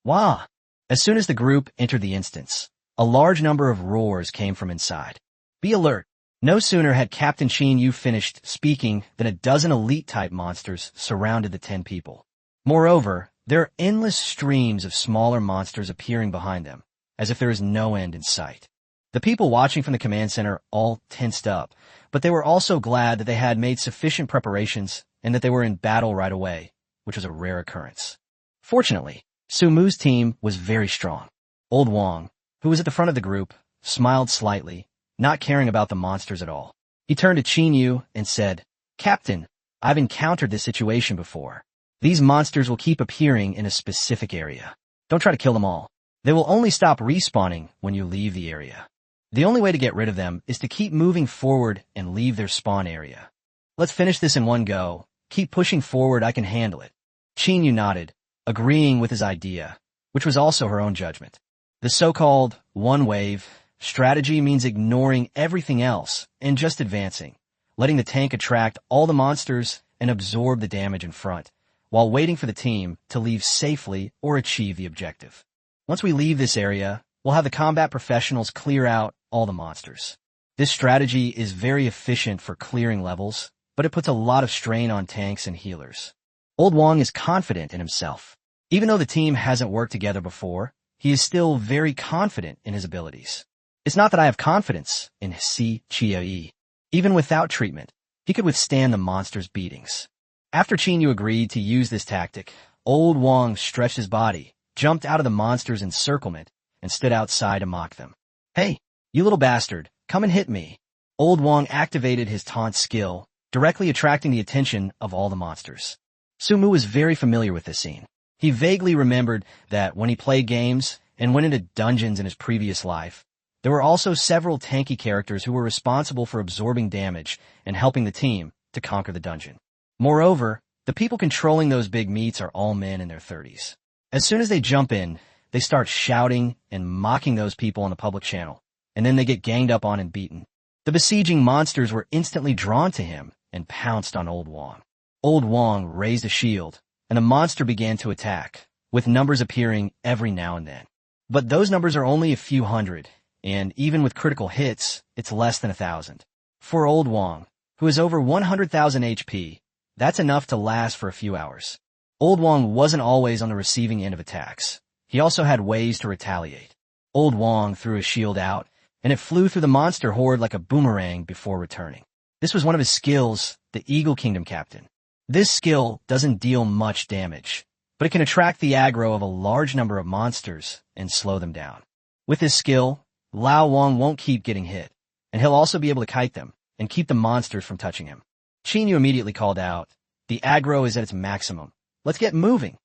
Wah. As soon as the group entered the instance, a large number of roars came from inside. Be alert. No sooner had Captain Qin Yu finished speaking than a dozen elite-type monsters surrounded the 10 people. Moreover, there are endless streams of smaller monsters appearing behind them, as if there is no end in sight. The people watching from the command center all tensed up, but they were also glad that they had made sufficient preparations and that they were in battle right away, which was a rare occurrence. Fortunately, Su Mu's team was very strong. Old Wang, who was at the front of the group, smiled slightly, not caring about the monsters at all. He turned to Qin Yu and said, Captain, I've encountered this situation before. These monsters will keep appearing in a specific area. Don't try to kill them all. They will only stop respawning when you leave the area. The only way to get rid of them is to keep moving forward and leave their spawn area. Let's finish this in one go. Keep pushing forward, I can handle it. Chinyu nodded, agreeing with his idea, which was also her own judgment. The so-called one-wave strategy means ignoring everything else and just advancing, letting the tank attract all the monsters and absorb the damage in front, while waiting for the team to leave safely or achieve the objective. Once we leave this area, we'll have the combat professionals clear out all the monsters. This strategy is very efficient for clearing levels, but it puts a lot of strain on tanks and healers. Old Wong is confident in himself. Even though the team hasn't worked together before, he is still very confident in his abilities. It's not that I have confidence in Si Chiayi. Even without treatment, he could withstand the monster's beatings. After Chinyu agreed to use this tactic, Old Wong stretched his body, jumped out of the monster's encirclement, and stood outside to mock them. Hey, you little bastard, come and hit me. Old Wong activated his taunt skill, directly attracting the attention of all the monsters. Sumu was very familiar with this scene. He vaguely remembered that when he played games and went into dungeons in his previous life, there were also several tanky characters who were responsible for absorbing damage and helping the team to conquer the dungeon. Moreover, the people controlling those big meats are all men in their 30s. As soon as they jump in, they start shouting and mocking those people on the public channel, and then they get ganged up on and beaten. The besieging monsters were instantly drawn to him and pounced on Old Wong. Old Wong raised a shield, and the monster began to attack, with numbers appearing every now and then. But those numbers are only a few hundred, and even with critical hits, it's less than 1,000. For Old Wong, who has over 100,000 HP, that's enough to last for a few hours. Old Wong wasn't always on the receiving end of attacks. He also had ways to retaliate. Old Wong threw his shield out, and it flew through the monster horde like a boomerang before returning. This was one of his skills, the Eagle Kingdom Captain. This skill doesn't deal much damage, but it can attract the aggro of a large number of monsters and slow them down. With this skill, Lao Wong won't keep getting hit, and he'll also be able to kite them and keep the monsters from touching him. Chinyu immediately called out, "The aggro is at its maximum. Let's get moving."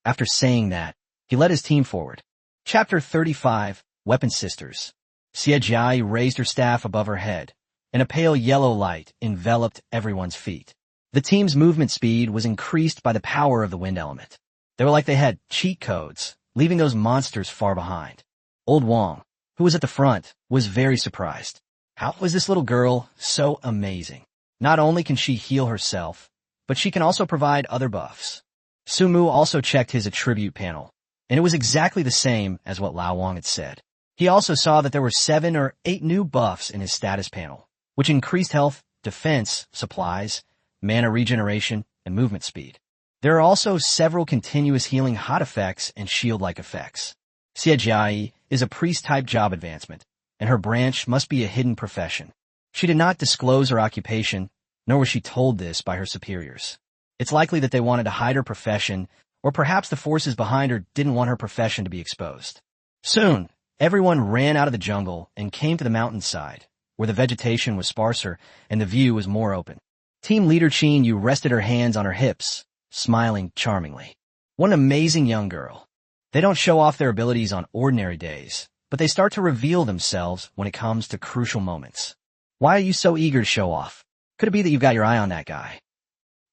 After saying that, he led his team forward. Chapter 35, Weapon Sisters. Xie Jia raised her staff above her head, and a pale yellow light enveloped everyone's feet. The team's movement speed was increased by the power of the wind element. They were like they had cheat codes, leaving those monsters far behind. Old Wong, who was at the front, was very surprised. How was this little girl so amazing? Not only can she heal herself, but she can also provide other buffs. Sumu also checked his attribute panel, and it was exactly the same as what Lao Wong had said. He also saw that there were 7 or 8 new buffs in his status panel, which increased health, defense, supplies, mana regeneration, and movement speed. There are also several continuous healing hot effects and shield-like effects. Xie Jia is a priest-type job advancement, and her branch must be a hidden profession. She did not disclose her occupation, nor was she told this by her superiors. It's likely that they wanted to hide her profession, or perhaps the forces behind her didn't want her profession to be exposed. Soon, everyone ran out of the jungle and came to the mountainside, where the vegetation was sparser and the view was more open. Team leader Chinyu rested her hands on her hips, smiling charmingly. What an amazing young girl. They don't show off their abilities on ordinary days, but they start to reveal themselves when it comes to crucial moments. Why are you so eager to show off? Could it be that you've got your eye on that guy?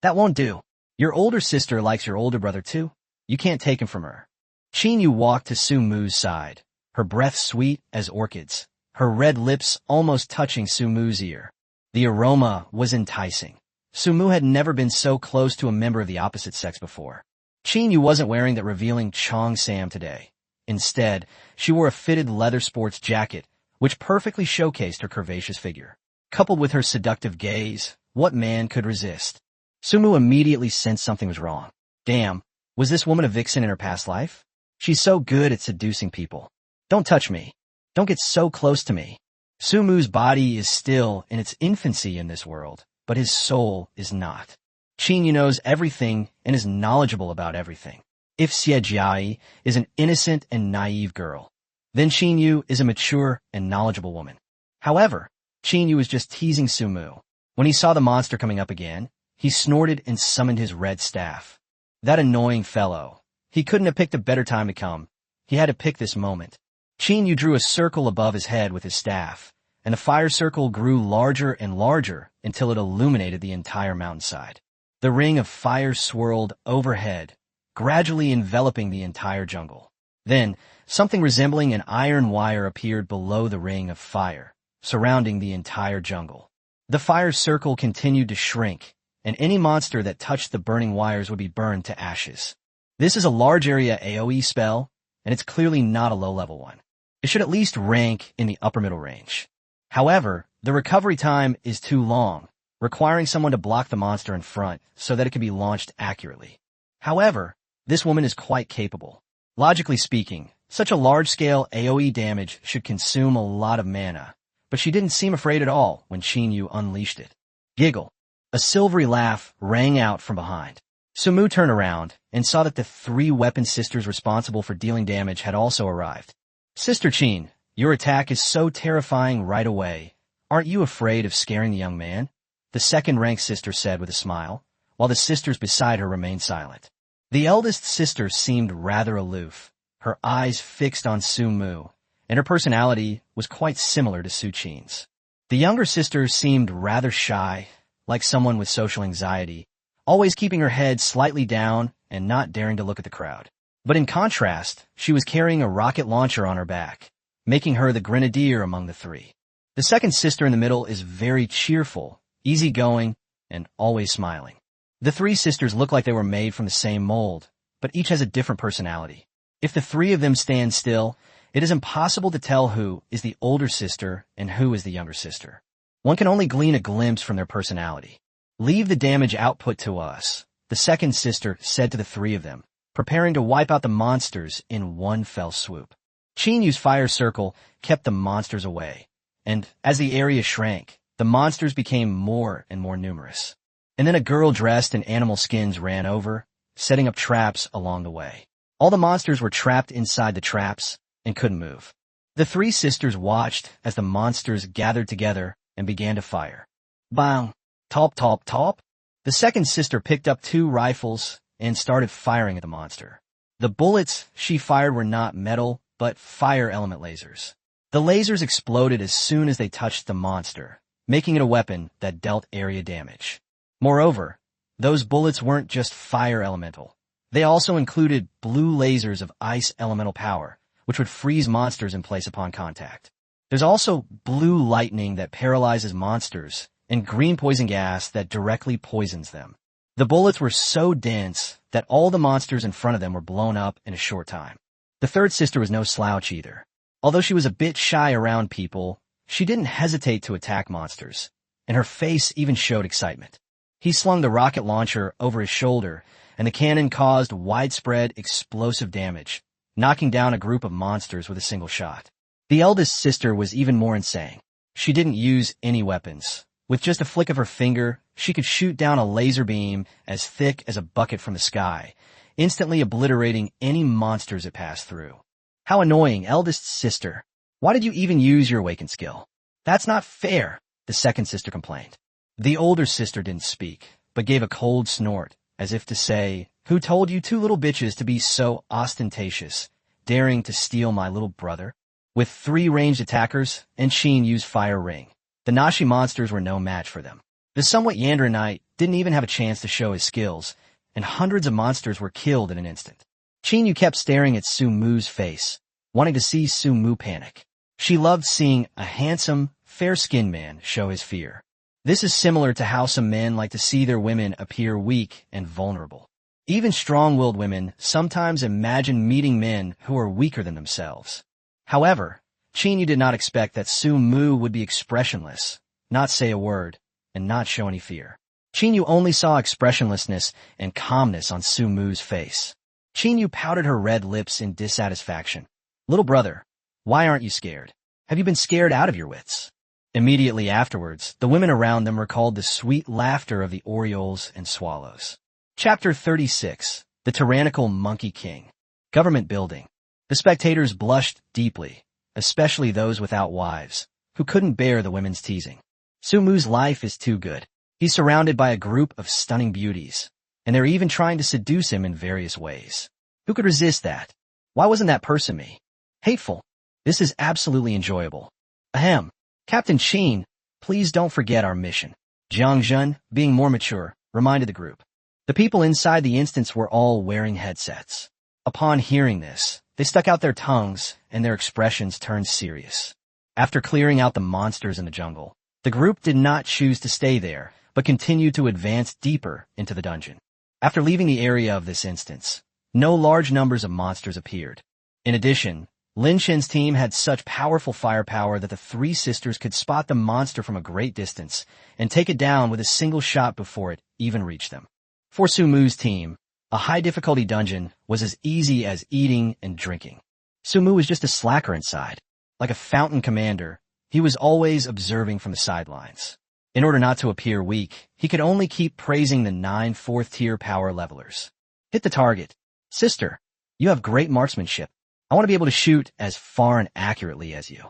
That won't do. Your older sister likes your older brother too. You can't take him from her. Chinyu walked to Sumu's side, her breath sweet as orchids, her red lips almost touching Sumu's ear. The aroma was enticing. Sumu had never been so close to a member of the opposite sex before. Chinyu wasn't wearing that revealing Cheongsam today. Instead, she wore a fitted leather sports jacket, which perfectly showcased her curvaceous figure. Coupled with her seductive gaze, what man could resist? Sumu immediately sensed something was wrong. Damn, was this woman a vixen in her past life? She's so good at seducing people. Don't touch me. Don't get so close to me. Sumu's body is still in its infancy in this world, but his soul is not. Chinyu knows everything and is knowledgeable about everything. If Xie Jia is an innocent and naive girl, then Chinyu is a mature and knowledgeable woman. However, Chinyu was just teasing Sumu. When he saw the monster coming up again, he snorted and summoned his red staff. That annoying fellow. He couldn't have picked a better time to come, He had to pick this moment. Qin Yu drew a circle above his head with his staff, and the fire circle grew larger and larger until it illuminated the entire mountainside. The ring of fire swirled overhead, gradually enveloping the entire jungle. Then, something resembling an iron wire appeared below the ring of fire, surrounding the entire jungle. The fire circle continued to shrink, and any monster that touched the burning wires would be burned to ashes. This is a large area AoE spell, and it's clearly not a low-level one. It should at least rank in the upper middle range. However, the recovery time is too long, requiring someone to block the monster in front so that it can be launched accurately. However, this woman is quite capable. Logically speaking, such a large-scale AoE damage should consume a lot of mana, but she didn't seem afraid at all when Qin Yu unleashed it. Giggle. A silvery laugh rang out from behind. Su Mu turned around and saw that the 3 weapon sisters responsible for dealing damage had also arrived. Sister Qin, your attack is so terrifying right away. Aren't you afraid of scaring the young man? The second-ranked sister said with a smile, while the sisters beside her remained silent. The eldest sister seemed rather aloof, her eyes fixed on Su Mu, and her personality was quite similar to Su Qin's. The younger sister seemed rather shy, like someone with social anxiety, always keeping her head slightly down and not daring to look at the crowd. But in contrast, she was carrying a rocket launcher on her back, making her the grenadier among the 3. The second sister in the middle is very cheerful, easygoing, and always smiling. The 3 sisters look like they were made from the same mold, but each has a different personality. If the 3 of them stand still, it is impossible to tell who is the older sister and who is the younger sister. One can only glean a glimpse from their personality. Leave the damage output to us, the second sister said to the 3 of them, preparing to wipe out the monsters in one fell swoop. Qin Yu's fire circle kept the monsters away, and as the area shrank, the monsters became more and more numerous. And then a girl dressed in animal skins ran over, setting up traps along the way. All the monsters were trapped inside the traps and couldn't move. The 3 sisters watched as the monsters gathered together and began to fire. Bang! Top, top, top! The second sister picked up 2 rifles and started firing at the monster. The bullets she fired were not metal, but fire element lasers. The lasers exploded as soon as they touched the monster, making it a weapon that dealt area damage. Moreover, those bullets weren't just fire elemental. They also included blue lasers of ice elemental power, which would freeze monsters in place upon contact. There's also blue lightning that paralyzes monsters, and green poison gas that directly poisons them. The bullets were so dense that all the monsters in front of them were blown up in a short time. The third sister was no slouch either. Although she was a bit shy around people, she didn't hesitate to attack monsters, and her face even showed excitement. He slung the rocket launcher over his shoulder, and the cannon caused widespread explosive damage, knocking down a group of monsters with a single shot. The eldest sister was even more insane. She didn't use any weapons. With just a flick of her finger, she could shoot down a laser beam as thick as a bucket from the sky, instantly obliterating any monsters it passed through. How annoying, eldest sister. Why did you even use your awakened skill? That's not fair, the second sister complained. The older sister didn't speak, but gave a cold snort, as if to say, "Who told you 2 little bitches to be so ostentatious, daring to steal my little brother?" With 3 ranged attackers, and Qin used Fire Ring, the Nashi monsters were no match for them. The somewhat Yandere Knight didn't even have a chance to show his skills, and hundreds of monsters were killed in an instant. Qin Yu kept staring at Su Mu's face, wanting to see Su Mu panic. She loved seeing a handsome, fair-skinned man show his fear. This is similar to how some men like to see their women appear weak and vulnerable. Even strong-willed women sometimes imagine meeting men who are weaker than themselves. However, Qin Yu did not expect that Su Mu would be expressionless, not say a word, and not show any fear. Qin Yu only saw expressionlessness and calmness on Su Mu's face. Qin Yu pouted her red lips in dissatisfaction. "Little brother, why aren't you scared? Have you been scared out of your wits?" Immediately afterwards, the women around them recalled the sweet laughter of the orioles and swallows. Chapter 36. The Tyrannical Monkey King. Government Building. The spectators blushed deeply, especially those without wives, who couldn't bear the women's teasing. Su Mu's life is too good. He's surrounded by a group of stunning beauties, and they're even trying to seduce him in various ways. Who could resist that? Why wasn't that person me? Hateful. This is absolutely enjoyable. Ahem. Captain Qin, please don't forget our mission. Jiang Zhen, being more mature, reminded the group. The people inside the instance were all wearing headsets. Upon hearing this, they stuck out their tongues and their expressions turned serious. After clearing out the monsters in the jungle, the group did not choose to stay there, but continued to advance deeper into the dungeon. After leaving the area of this instance, no large numbers of monsters appeared. In addition, Lin Chen's team had such powerful firepower that the three sisters could spot the monster from a great distance and take it down with a single shot before it even reached them. For Su Mu's team, a high-difficulty dungeon was as easy as eating and drinking. Su Mu was just a slacker inside. Like a fountain commander, he was always observing from the sidelines. In order not to appear weak, he could only keep praising the 9 fourth-tier power levelers. Hit the target. Sister, you have great marksmanship. I want to be able to shoot as far and accurately as you.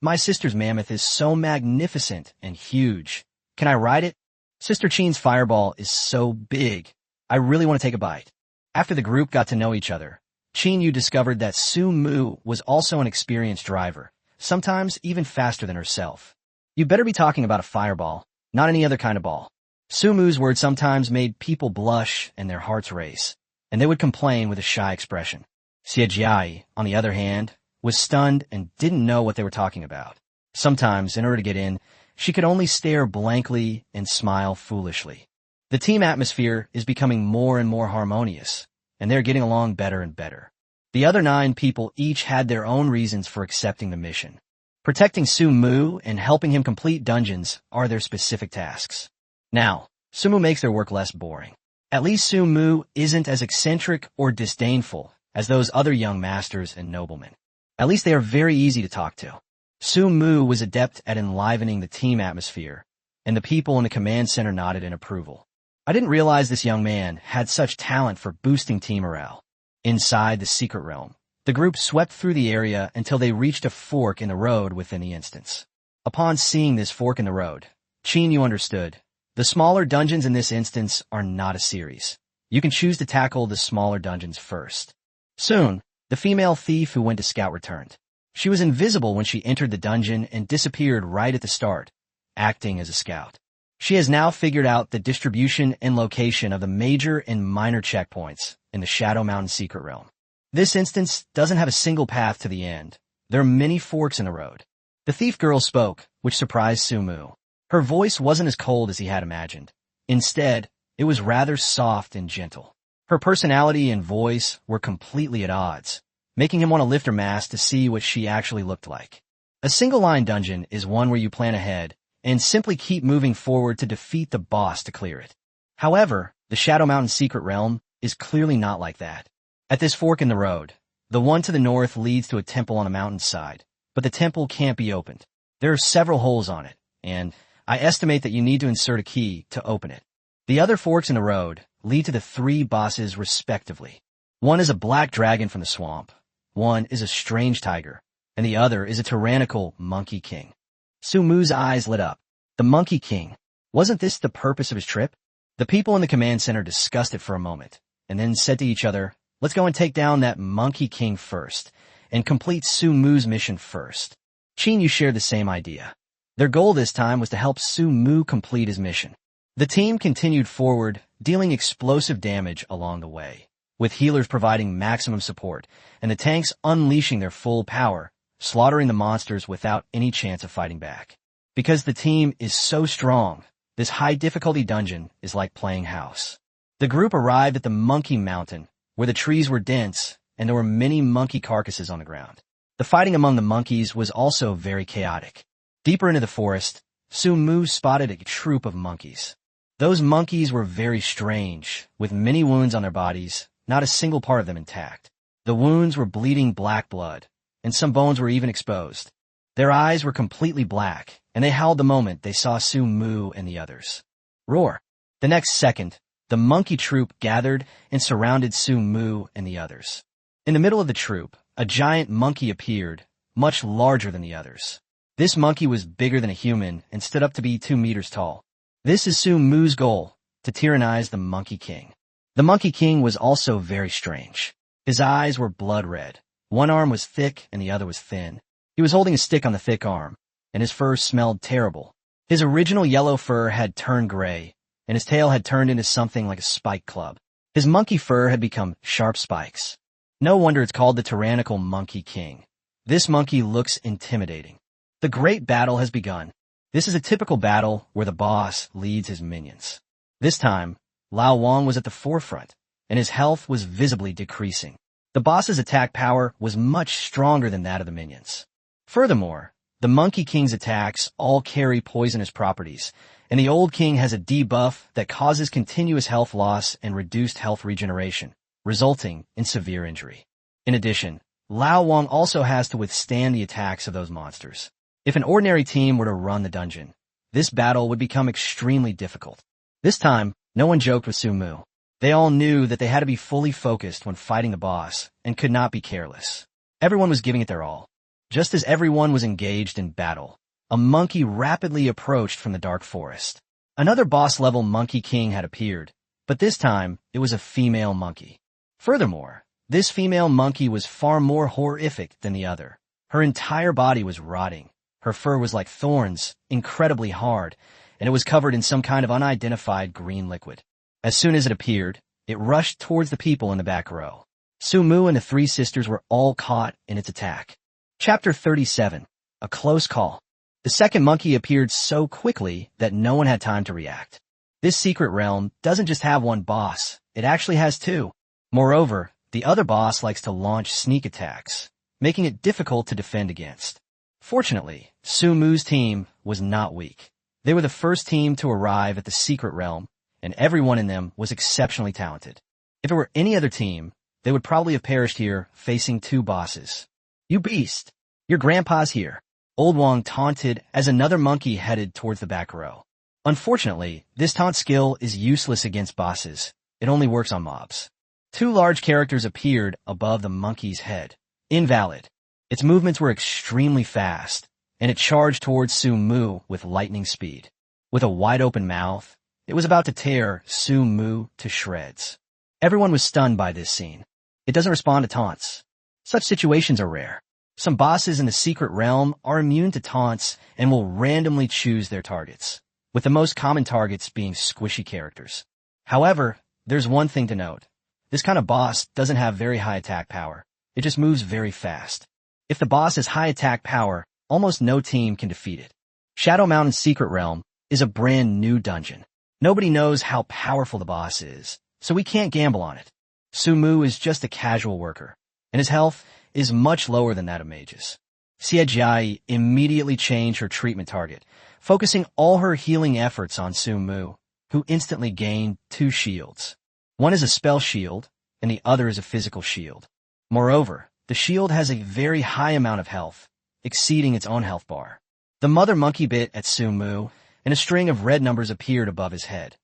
My sister's mammoth is so magnificent and huge. Can I ride it? Sister Qin's fireball is so big. I really want to take a bite. After the group got to know each other, Qin Yu discovered that Su Mu was also an experienced driver, sometimes even faster than herself. You better be talking about a fireball, not any other kind of ball. Su Mu's words sometimes made people blush and their hearts race, and they would complain with a shy expression. Xie Jiai, on the other hand, was stunned and didn't know what they were talking about. Sometimes, in order to get in, she could only stare blankly and smile foolishly. The team atmosphere is becoming more and more harmonious, and they're getting along better and better. The other 9 people each had their own reasons for accepting the mission. Protecting Su Mu and helping him complete dungeons are their specific tasks. Now, Su Mu makes their work less boring. At least Su Mu isn't as eccentric or disdainful as those other young masters and noblemen. At least they are very easy to talk to. Su Mu was adept at enlivening the team atmosphere, and the people in the command center nodded in approval. I didn't realize this young man had such talent for boosting team morale. Inside the secret realm, the group swept through the area until they reached a fork in the road within the instance. Upon seeing this fork in the road, Qin Yu understood. The smaller dungeons in this instance are not a series. You can choose to tackle the smaller dungeons first. Soon, the female thief who went to scout returned. She was invisible when she entered the dungeon and disappeared right at the start, acting as a scout. She has now figured out the distribution and location of the major and minor checkpoints in the Shadow Mountain secret realm. This instance doesn't have a single path to the end. There are many forks in the road. The thief girl spoke, which surprised Su Mu. Her voice wasn't as cold as he had imagined. Instead, it was rather soft and gentle. Her personality and voice were completely at odds, making him want to lift her mask to see what she actually looked like. A single-line dungeon is one where you plan ahead and simply keep moving forward to defeat the boss to clear it. However, the Shadow Mountain secret realm is clearly not like that. At this fork in the road, the one to the north leads to a temple on a mountainside, but the temple can't be opened. There are several holes on it, and I estimate that you need to insert a key to open it. The other forks in the road lead to the 3 bosses respectively. One is a black dragon from the swamp, one is a strange tiger, and the other is a tyrannical monkey king. Su Mu's eyes lit up. The Monkey King. Wasn't this the purpose of his trip? The people in the command center discussed it for a moment, and then said to each other, let's go and take down that Monkey King first, and complete Su Mu's mission first. Qin Yu shared the same idea. Their goal this time was to help Su Mu complete his mission. The team continued forward, dealing explosive damage along the way, with healers providing maximum support, and the tanks unleashing their full power, slaughtering the monsters without any chance of fighting back. Because the team is so strong, this high-difficulty dungeon is like playing house. The group arrived at the Monkey Mountain, where the trees were dense and there were many monkey carcasses on the ground. The fighting among the monkeys was also very chaotic. Deeper into the forest, Su Mu spotted a troop of monkeys. Those monkeys were very strange, with many wounds on their bodies, not a single part of them intact. The wounds were bleeding black blood, and some bones were even exposed. Their eyes were completely black, and they howled the moment they saw Su Mu and the others. Roar! The next second, the monkey troop gathered and surrounded Su Mu and the others. In the middle of the troop, a giant monkey appeared, much larger than the others. This monkey was bigger than a human and stood up to be 2 meters tall. This is Su Mu's goal, to tyrannize the Monkey King. The Monkey King was also very strange. His eyes were blood red. One arm was thick and the other was thin. He was holding a stick on the thick arm, and his fur smelled terrible. His original yellow fur had turned gray, and his tail had turned into something like a spike club. His monkey fur had become sharp spikes. No wonder it's called the tyrannical Monkey King. This monkey looks intimidating. The great battle has begun. This is a typical battle where the boss leads his minions. This time, Lao Wang was at the forefront, and his health was visibly decreasing. The boss's attack power was much stronger than that of the minions. Furthermore, the Monkey King's attacks all carry poisonous properties, and the old king has a debuff that causes continuous health loss and reduced health regeneration, resulting in severe injury. In addition, Lao Wang also has to withstand the attacks of those monsters. If an ordinary team were to run the dungeon, this battle would become extremely difficult. This time, no one joked with Su Mu. They all knew that they had to be fully focused when fighting the boss and could not be careless. Everyone was giving it their all. Just as everyone was engaged in battle, a monkey rapidly approached from the dark forest. Another boss-level Monkey King had appeared, but this time it was a female monkey. Furthermore, this female monkey was far more horrific than the other. Her entire body was rotting. Her fur was like thorns, incredibly hard, and it was covered in some kind of unidentified green liquid. As soon as it appeared, it rushed towards the people in the back row. Su Mu and the three sisters were all caught in its attack. Chapter 37. A Close Call. The second monkey appeared so quickly that no one had time to react. This secret realm doesn't just have one boss, it actually has two. Moreover, the other boss likes to launch sneak attacks, making it difficult to defend against. Fortunately, Su Mu's team was not weak. They were the first team to arrive at the secret realm, and everyone in them was exceptionally talented. If it were any other team, they would probably have perished here facing two bosses. "You beast! Your grandpa's here," Old Wang taunted as another monkey headed towards the back row. Unfortunately, this taunt skill is useless against bosses. It only works on mobs. Two large characters appeared above the monkey's head. Invalid. Its movements were extremely fast, and it charged towards Su Mu with lightning speed. With a wide-open mouth, it was about to tear Su Mu to shreds. Everyone was stunned by this scene. It doesn't respond to taunts. Such situations are rare. Some bosses in the secret realm are immune to taunts and will randomly choose their targets, with the most common targets being squishy characters. However, there's one thing to note. This kind of boss doesn't have very high attack power. It just moves very fast. If the boss has high attack power, almost no team can defeat it. Shadow Mountain Secret Realm is a brand new dungeon. Nobody knows how powerful the boss is, so we can't gamble on it. Su Mu is just a casual worker, and his health is much lower than that of mages. Xie Jia immediately changed her treatment target, focusing all her healing efforts on Su Mu, who instantly gained 2 shields. One is a spell shield, and the other is a physical shield. Moreover, the shield has a very high amount of health, exceeding its own health bar. The mother monkey bit at Su Mu, and a string of red numbers appeared above his head.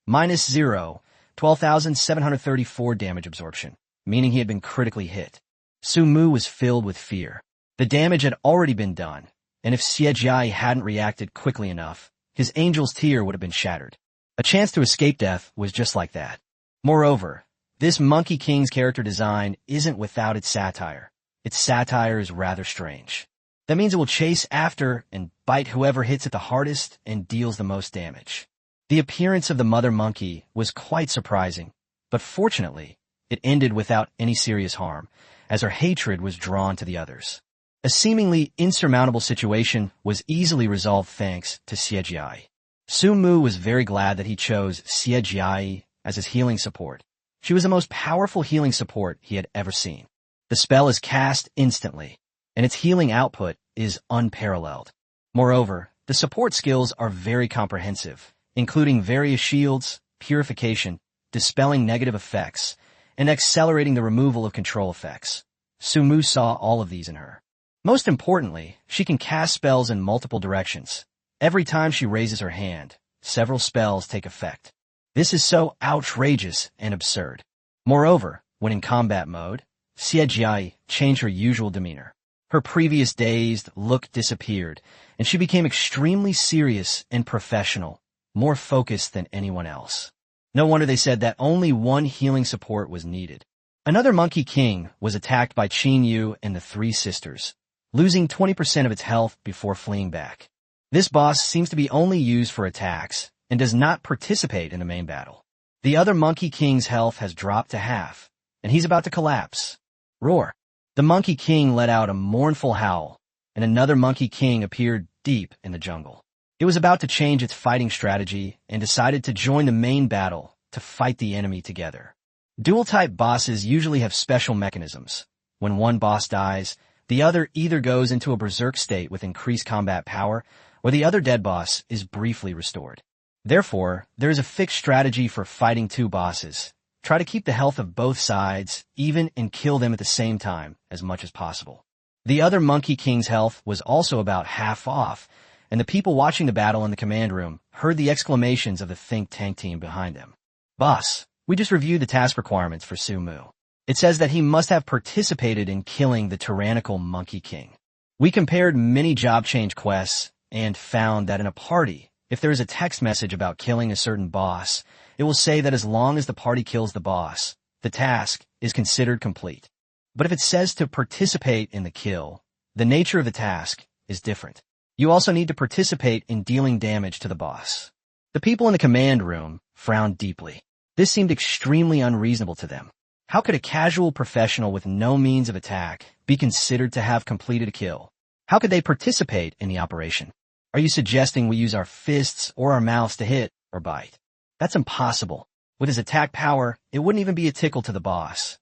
-0, 12,734 damage absorption, meaning he had been critically hit. Su Mu was filled with fear. The damage had already been done, and if Xie Jia hadn't reacted quickly enough, his angel's tear would have been shattered. A chance to escape death was just like that. Moreover, this Monkey King's character design isn't without its satire. Its satire is rather strange. That means it will chase after and bite whoever hits it the hardest and deals the most damage. The appearance of the mother monkey was quite surprising, but fortunately, it ended without any serious harm, as her hatred was drawn to the others. A seemingly insurmountable situation was easily resolved thanks to Xie Jia. Su Mu was very glad that he chose Xie Jia as his healing support. She was the most powerful healing support he had ever seen. The spell is cast instantly, and its healing output is unparalleled. Moreover, the support skills are very comprehensive, including various shields, purification, dispelling negative effects, and accelerating the removal of control effects. Su Mu saw all of these in her. Most importantly, she can cast spells in multiple directions. Every time she raises her hand, several spells take effect. This is so outrageous and absurd. Moreover, when in combat mode, Xie Jia changed her usual demeanor. Her previous dazed look disappeared, and she became extremely serious and professional, more focused than anyone else. No wonder they said that only one healing support was needed. Another Monkey King was attacked by Qin Yu and the Three Sisters, losing 20% of its health before fleeing back. This boss seems to be only used for attacks and does not participate in the main battle. The other Monkey King's health has dropped to half, and he's about to collapse. Roar! The Monkey King let out a mournful howl, and another Monkey King appeared deep in the jungle. It was about to change its fighting strategy and decided to join the main battle to fight the enemy together. Dual-type bosses usually have special mechanisms. When one boss dies, the other either goes into a berserk state with increased combat power, or the other dead boss is briefly restored. Therefore, there is a fixed strategy for fighting two bosses. Try to keep the health of both sides even and kill them at the same time as much as possible. The other Monkey King's health was also about half off, and the people watching the battle in the command room heard the exclamations of the think tank team behind them. Boss, we just reviewed the task requirements for Su Mu. It says that he must have participated in killing the tyrannical Monkey King. We compared many job change quests and found that in a party, if there is a text message about killing a certain boss, it will say that as long as the party kills the boss, the task is considered complete. But if it says to participate in the kill, the nature of the task is different. You also need to participate in dealing damage to the boss. The people in the command room frowned deeply. This seemed extremely unreasonable to them. How could a casual professional with no means of attack be considered to have completed a kill? How could they participate in the operation? Are you suggesting we use our fists or our mouths to hit or bite? That's impossible. With his attack power, it wouldn't even be a tickle to the boss.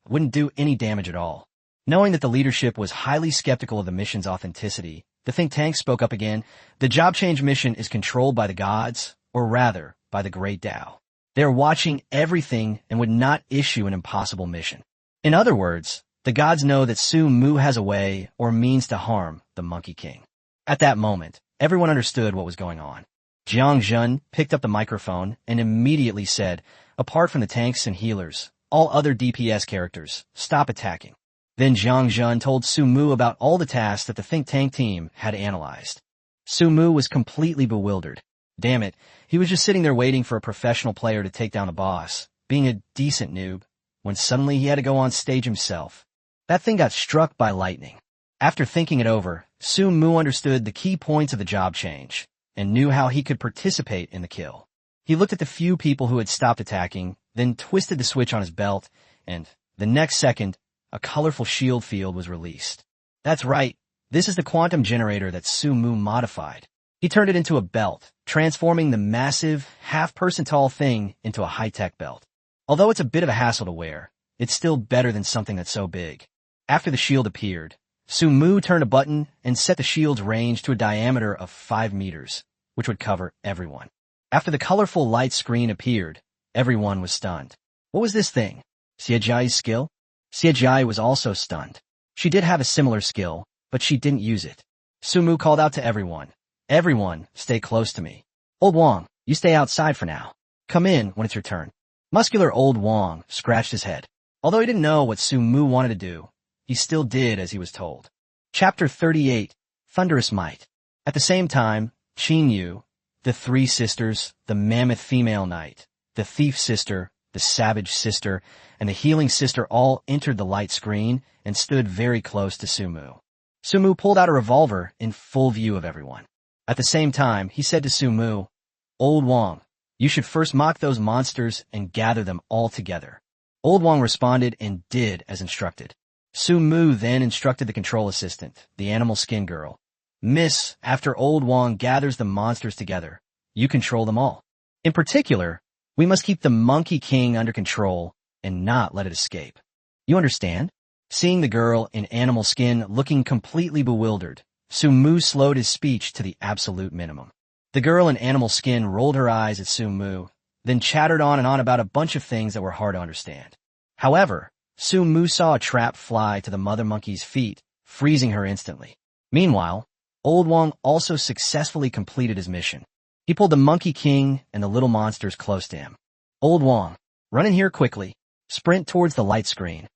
It wouldn't do any damage at all. Knowing that the leadership was highly skeptical of the mission's authenticity, the think tank spoke up again. The job change mission is controlled by the gods, or rather, by the Great Tao. They are watching everything and would not issue an impossible mission. In other words, the gods know that Su Mu has a way or means to harm the Monkey King. At that moment, everyone understood what was going on. Jiang Zhen picked up the microphone and immediately said, apart from the tanks and healers, all other DPS characters, stop attacking. Then Jiang Zhen told Su Mu about all the tasks that the think tank team had analyzed. Su Mu was completely bewildered. Damn it, he was just sitting there waiting for a professional player to take down the boss, being a decent noob, when suddenly he had to go on stage himself. That thing got struck by lightning. After thinking it over, Su Mu understood the key points of the job change, and knew how he could participate in the kill. He looked at the few people who had stopped attacking, then twisted the switch on his belt, and, the next second, a colorful shield field was released. That's right, this is the quantum generator that Su Mu modified. He turned it into a belt, transforming the massive, half-person-tall thing into a high-tech belt. Although it's a bit of a hassle to wear, it's still better than something that's so big. After the shield appeared, Su Mu turned a button and set the shield's range to a diameter of 5 meters, which would cover everyone. After the colorful light screen appeared, everyone was stunned. What was this thing? Xie Jia's skill? Xie Jia was also stunned. She did have a similar skill, but she didn't use it. Su Mu called out to everyone. Everyone, stay close to me. Old Wang, you stay outside for now. Come in when it's your turn. Muscular Old Wang scratched his head. Although he didn't know what Su Mu wanted to do, he still did as he was told. Chapter 38, Thunderous Might. At the same time, Qin Yu, the Three Sisters, the Mammoth Female Knight, the Thief Sister, the Savage Sister, and the Healing Sister all entered the light screen and stood very close to Su Mu. Su Mu pulled out a revolver in full view of everyone. At the same time, he said to Su Mu, Old Wang, you should first mock those monsters and gather them all together. Old Wang responded and did as instructed. Su Mu then instructed the control assistant, the animal skin girl. Miss, after Old Wang gathers the monsters together, you control them all. In particular, we must keep the Monkey King under control and not let it escape. You understand? Seeing the girl in animal skin looking completely bewildered, Su Mu slowed his speech to the absolute minimum. The girl in animal skin rolled her eyes at Su Mu, then chattered on and on about a bunch of things that were hard to understand. However, Su Mu saw a trap fly to the mother monkey's feet, freezing her instantly. Meanwhile, Old Wang also successfully completed his mission. He pulled the Monkey King and the little monsters close to him. Old Wang, run in here quickly. Sprint towards the light screen.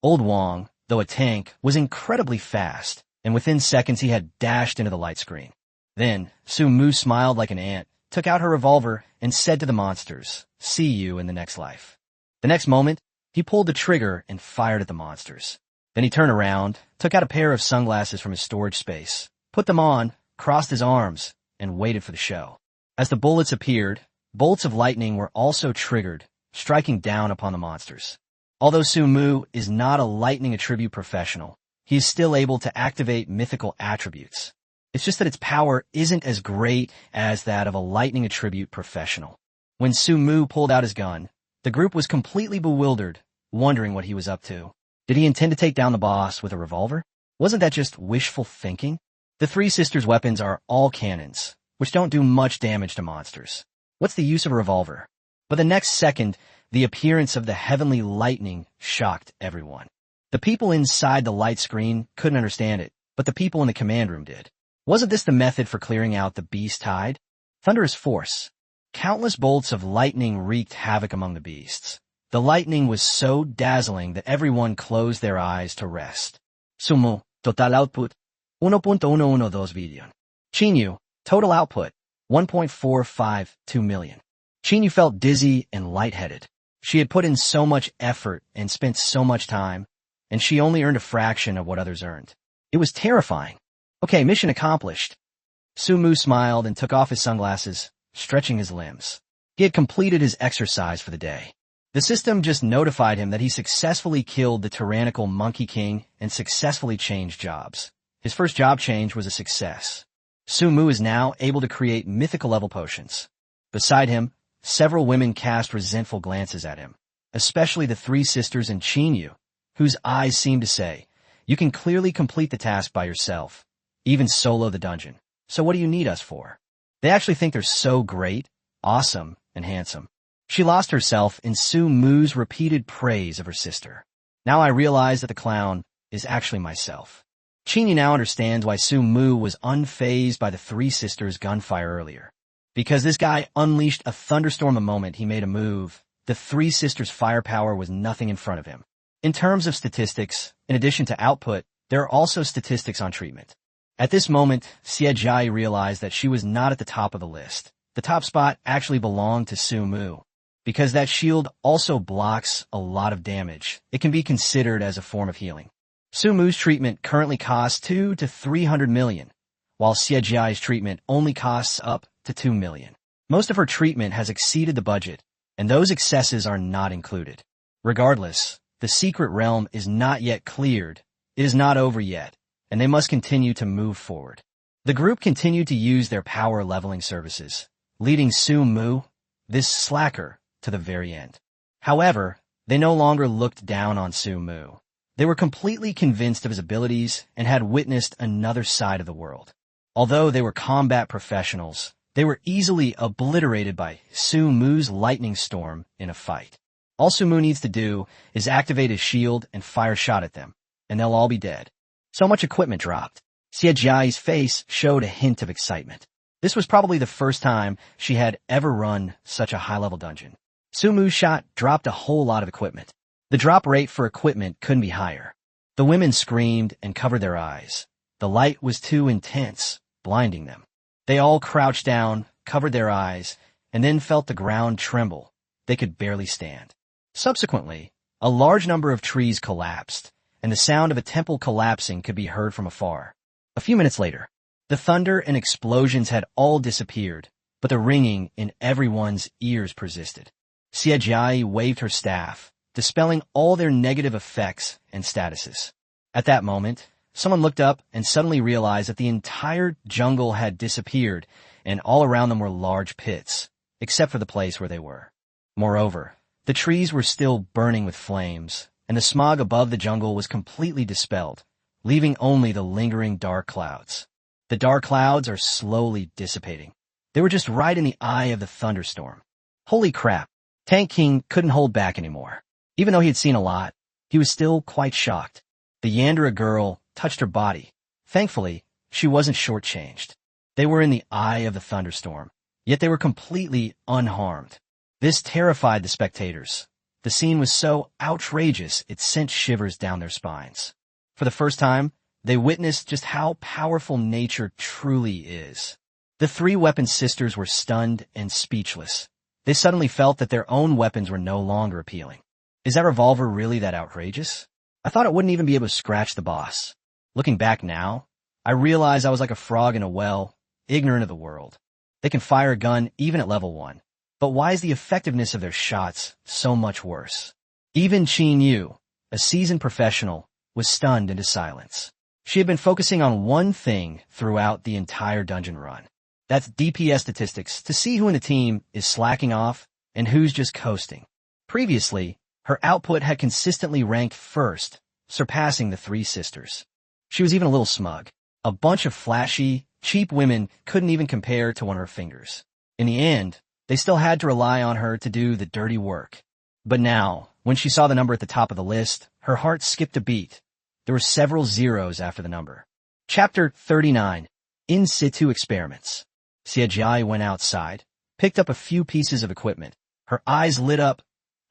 Old Wang, though a tank, was incredibly fast, and within seconds he had dashed into the light screen. Then, Su Mu smiled like an ant, took out her revolver, and said to the monsters, see you in the next life. The next moment, He pulled the trigger and fired at the monsters. Then he turned around, took out a pair of sunglasses from his storage space, put them on, crossed his arms, and waited for the show. As the bullets appeared, bolts of lightning were also triggered, striking down upon the monsters. Although Su Mu is not a lightning attribute professional, he is still able to activate mythical attributes. It's just that its power isn't as great as that of a lightning attribute professional. When Su Mu pulled out his gun, the group was completely bewildered, wondering what he was up to. Did he intend to take down the boss with a revolver? Wasn't that just wishful thinking? The three sisters' weapons are all cannons, which don't do much damage to monsters. What's the use of a revolver? But the next second, the appearance of the heavenly lightning shocked everyone. The people inside the light screen couldn't understand it, but the people in the command room did. Wasn't this the method for clearing out the beast tide? Thunderous force. Countless bolts of lightning wreaked havoc among the beasts. The lightning was so dazzling that everyone closed their eyes to rest. Sumu, total output, 1.112 billion. Chinyu, total output, 1.452 million. Chinyu felt dizzy and lightheaded. She had put in so much effort and spent so much time, and she only earned a fraction of what others earned. It was terrifying. Okay, mission accomplished. Su Mu smiled and took off his sunglasses, stretching his limbs. He had completed his exercise for the day. The system just notified him that he successfully killed the tyrannical Monkey King and successfully changed jobs. His first job change was a success. Su Mu is now able to create mythical level potions. Beside him, several women cast resentful glances at him, especially the three sisters and Chinyu, whose eyes seemed to say, "You can clearly complete the task by yourself, even solo the dungeon. So what do you need us for?" They actually think they're so great, awesome, and handsome. She lost herself in Su Mu's repeated praise of her sister. Now I realize that the clown is actually myself. Chinyu now understands why Su Mu was unfazed by the three sisters' gunfire earlier. Because this guy unleashed a thunderstorm the moment he made a move, the three sisters' firepower was nothing in front of him. In terms of statistics, in addition to output, there are also statistics on treatment. At this moment, Xie Jia realized that she was not at the top of the list. The top spot actually belonged to Su Mu. Because that shield also blocks a lot of damage, it can be considered as a form of healing. Su Mu's treatment currently costs 2 to 300 million, while Xie Jia's treatment only costs up to 2 million. Most of her treatment has exceeded the budget, and those excesses are not included. Regardless, the secret realm is not yet cleared, it is not over yet, and they must continue to move forward. The group continued to use their power leveling services, leading Su Mu, this slacker, to the very end. However, they no longer looked down on Su Mu. They were completely convinced of his abilities and had witnessed another side of the world. Although they were combat professionals, they were easily obliterated by Su Mu's lightning storm in a fight. All Su Mu needs to do is activate his shield and fire a shot at them, and they'll all be dead. So much equipment dropped. Xie Jia's face showed a hint of excitement. This was probably the first time she had ever run such a high-level dungeon. Su Mu's shot dropped a whole lot of equipment. The drop rate for equipment couldn't be higher. The women screamed and covered their eyes. The light was too intense, blinding them. They all crouched down, covered their eyes, and then felt the ground tremble. They could barely stand. Subsequently, a large number of trees collapsed, and the sound of a temple collapsing could be heard from afar. A few minutes later, the thunder and explosions had all disappeared, but the ringing in everyone's ears persisted. Xie Jia waved her staff, dispelling all their negative effects and statuses. At that moment, someone looked up and suddenly realized that the entire jungle had disappeared, and all around them were large pits, except for the place where they were. Moreover, the trees were still burning with flames, and the smog above the jungle was completely dispelled, leaving only the lingering dark clouds. The dark clouds are slowly dissipating. They were just right in the eye of the thunderstorm. Holy crap! Tank King couldn't hold back anymore. Even though he had seen a lot, he was still quite shocked. The Yandere girl touched her body. Thankfully, she wasn't shortchanged. They were in the eye of the thunderstorm, yet they were completely unharmed. This terrified the spectators. The scene was so outrageous it sent shivers down their spines. For the first time, they witnessed just how powerful nature truly is. The three weapon sisters were stunned and speechless. They suddenly felt that their own weapons were no longer appealing. Is that revolver really that outrageous? I thought it wouldn't even be able to scratch the boss. Looking back now, I realize I was like a frog in a well, ignorant of the world. They can fire a gun even at level 1. But why is the effectiveness of their shots so much worse? Even Qin Yu, a seasoned professional, was stunned into silence. She had been focusing on one thing throughout the entire dungeon run. That's DPS statistics to see who in the team is slacking off and who's just coasting. Previously, her output had consistently ranked first, surpassing the three sisters. She was even a little smug. A bunch of flashy, cheap women couldn't even compare to one of her fingers. In the end, they still had to rely on her to do the dirty work. But now, when she saw the number at the top of the list, her heart skipped a beat. There were several zeros after the number. Chapter 39. In Situ Experiments. Xie Jia went outside, picked up a few pieces of equipment. Her eyes lit up,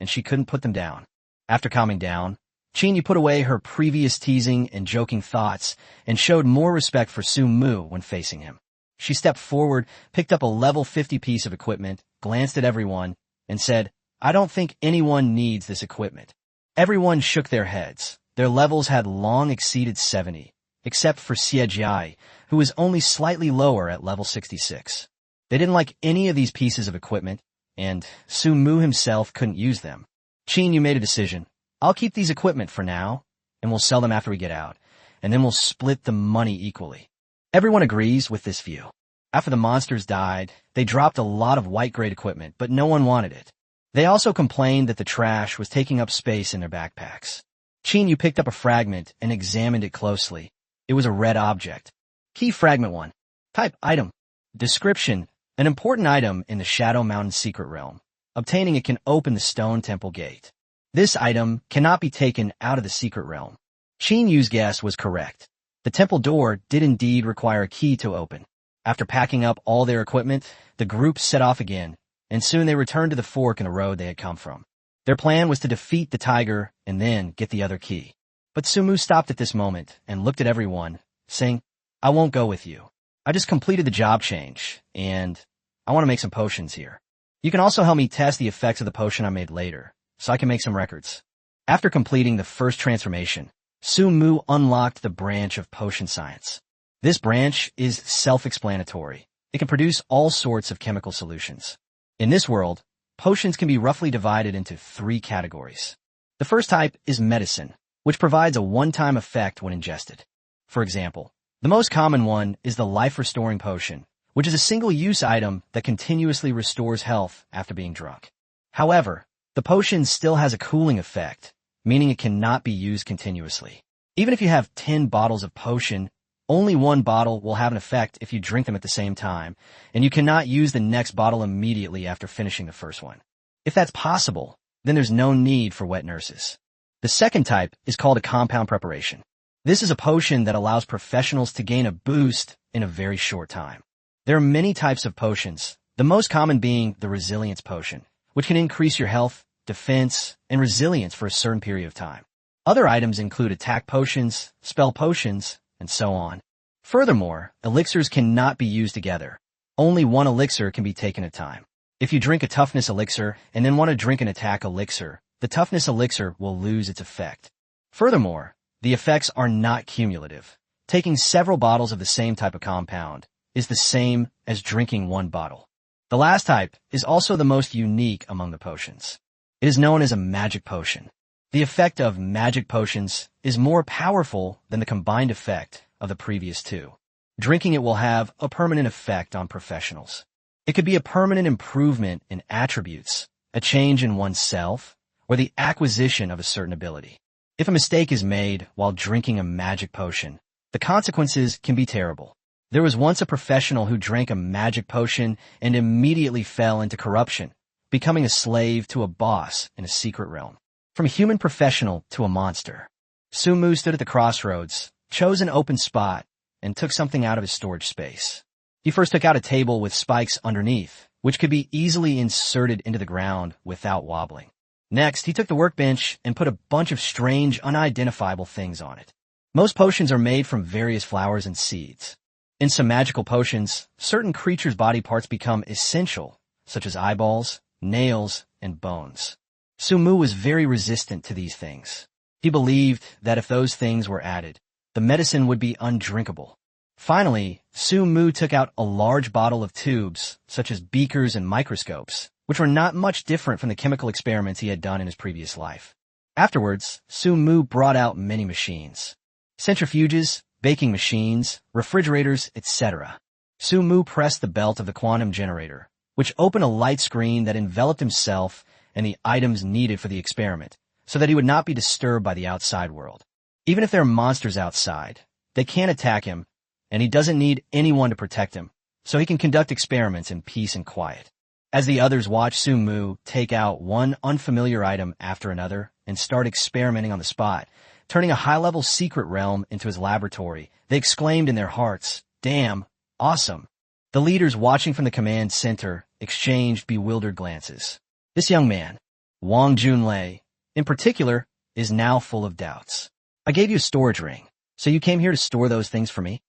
and she couldn't put them down. After calming down, Qin Yu put away her previous teasing and joking thoughts and showed more respect for Su Mu when facing him. She stepped forward, picked up a level 50 piece of equipment, glanced at everyone, and said, "I don't think anyone needs this equipment." Everyone shook their heads. Their levels had long exceeded 70, except for Xie Jia, who was only slightly lower at level 66. They didn't like any of these pieces of equipment, and Su Mu himself couldn't use them. Qin Yu made a decision. "I'll keep these equipment for now, and we'll sell them after we get out, and then we'll split the money equally." Everyone agrees with this view. After the monsters died, they dropped a lot of white-grade equipment, but no one wanted it. They also complained that the trash was taking up space in their backpacks. Qin Yu picked up a fragment and examined it closely. It was a red object. Key Fragment 1. Type Item. Description. An important item in the Shadow Mountain Secret Realm. Obtaining it can open the Stone Temple Gate. This item cannot be taken out of the Secret Realm. Qin Yu's guess was correct. The temple door did indeed require a key to open. After packing up all their equipment, the group set off again, and soon they returned to the fork in the road they had come from. Their plan was to defeat the tiger and then get the other key. But Su Mu stopped at this moment and looked at everyone, saying, "I won't go with you. I just completed the job change, and I want to make some potions here. You can also help me test the effects of the potion I made later, so I can make some records." After completing the first transformation, Su Mu unlocked the branch of potion science. This branch is self-explanatory. It can produce all sorts of chemical solutions. In this world, potions can be roughly divided into 3 categories. The first type is medicine, which provides a one-time effect when ingested. For example, the most common one is the life-restoring potion, which is a single-use item that continuously restores health after being drunk. However, the potion still has a cooling effect, meaning it cannot be used continuously. Even if you have 10 bottles of potion, only one bottle will have an effect if you drink them at the same time, and you cannot use the next bottle immediately after finishing the first one. If that's possible, then there's no need for wet nurses. The second type is called a compound preparation. This is a potion that allows professionals to gain a boost in a very short time. There are many types of potions, the most common being the resilience potion, which can increase your health, defense, and resilience for a certain period of time. Other items include attack potions, spell potions, and so on. Furthermore, elixirs cannot be used together. Only one elixir can be taken at a time. If you drink a toughness elixir and then want to drink an attack elixir, the toughness elixir will lose its effect. Furthermore, the effects are not cumulative. Taking several bottles of the same type of compound is the same as drinking one bottle. The last type is also the most unique among the potions. It is known as a magic potion. The effect of magic potions is more powerful than the combined effect of the previous 2. Drinking it will have a permanent effect on professionals. It could be a permanent improvement in attributes, a change in oneself, or the acquisition of a certain ability. If a mistake is made while drinking a magic potion, the consequences can be terrible. There was once a professional who drank a magic potion and immediately fell into corruption, becoming a slave to a boss in a secret realm. From a human professional to a monster. Su Mu stood at the crossroads, chose an open spot, and took something out of his storage space. He first took out a table with spikes underneath, which could be easily inserted into the ground without wobbling. Next, he took the workbench and put a bunch of strange, unidentifiable things on it. Most potions are made from various flowers and seeds. In some magical potions, certain creatures' body parts become essential, such as eyeballs, nails, and bones. Su Mu was very resistant to these things. He believed that if those things were added, the medicine would be undrinkable. Finally, Su Mu took out a large bottle of tubes, such as beakers and microscopes, which were not much different from the chemical experiments he had done in his previous life. Afterwards, Su Mu brought out many machines. Centrifuges, baking machines, refrigerators, etc. Su Mu pressed the belt of the quantum generator, which opened a light screen that enveloped himself and the items needed for the experiment, so that he would not be disturbed by the outside world. Even if there are monsters outside, they can't attack him, and he doesn't need anyone to protect him, so he can conduct experiments in peace and quiet. As the others watched Su Mu take out one unfamiliar item after another and start experimenting on the spot, turning a high-level secret realm into his laboratory, they exclaimed in their hearts, "Damn, awesome." The leaders watching from the command center exchanged bewildered glances. This young man, Wang Junlei, in particular, is now full of doubts. "I gave you a storage ring, so you came here to store those things for me?"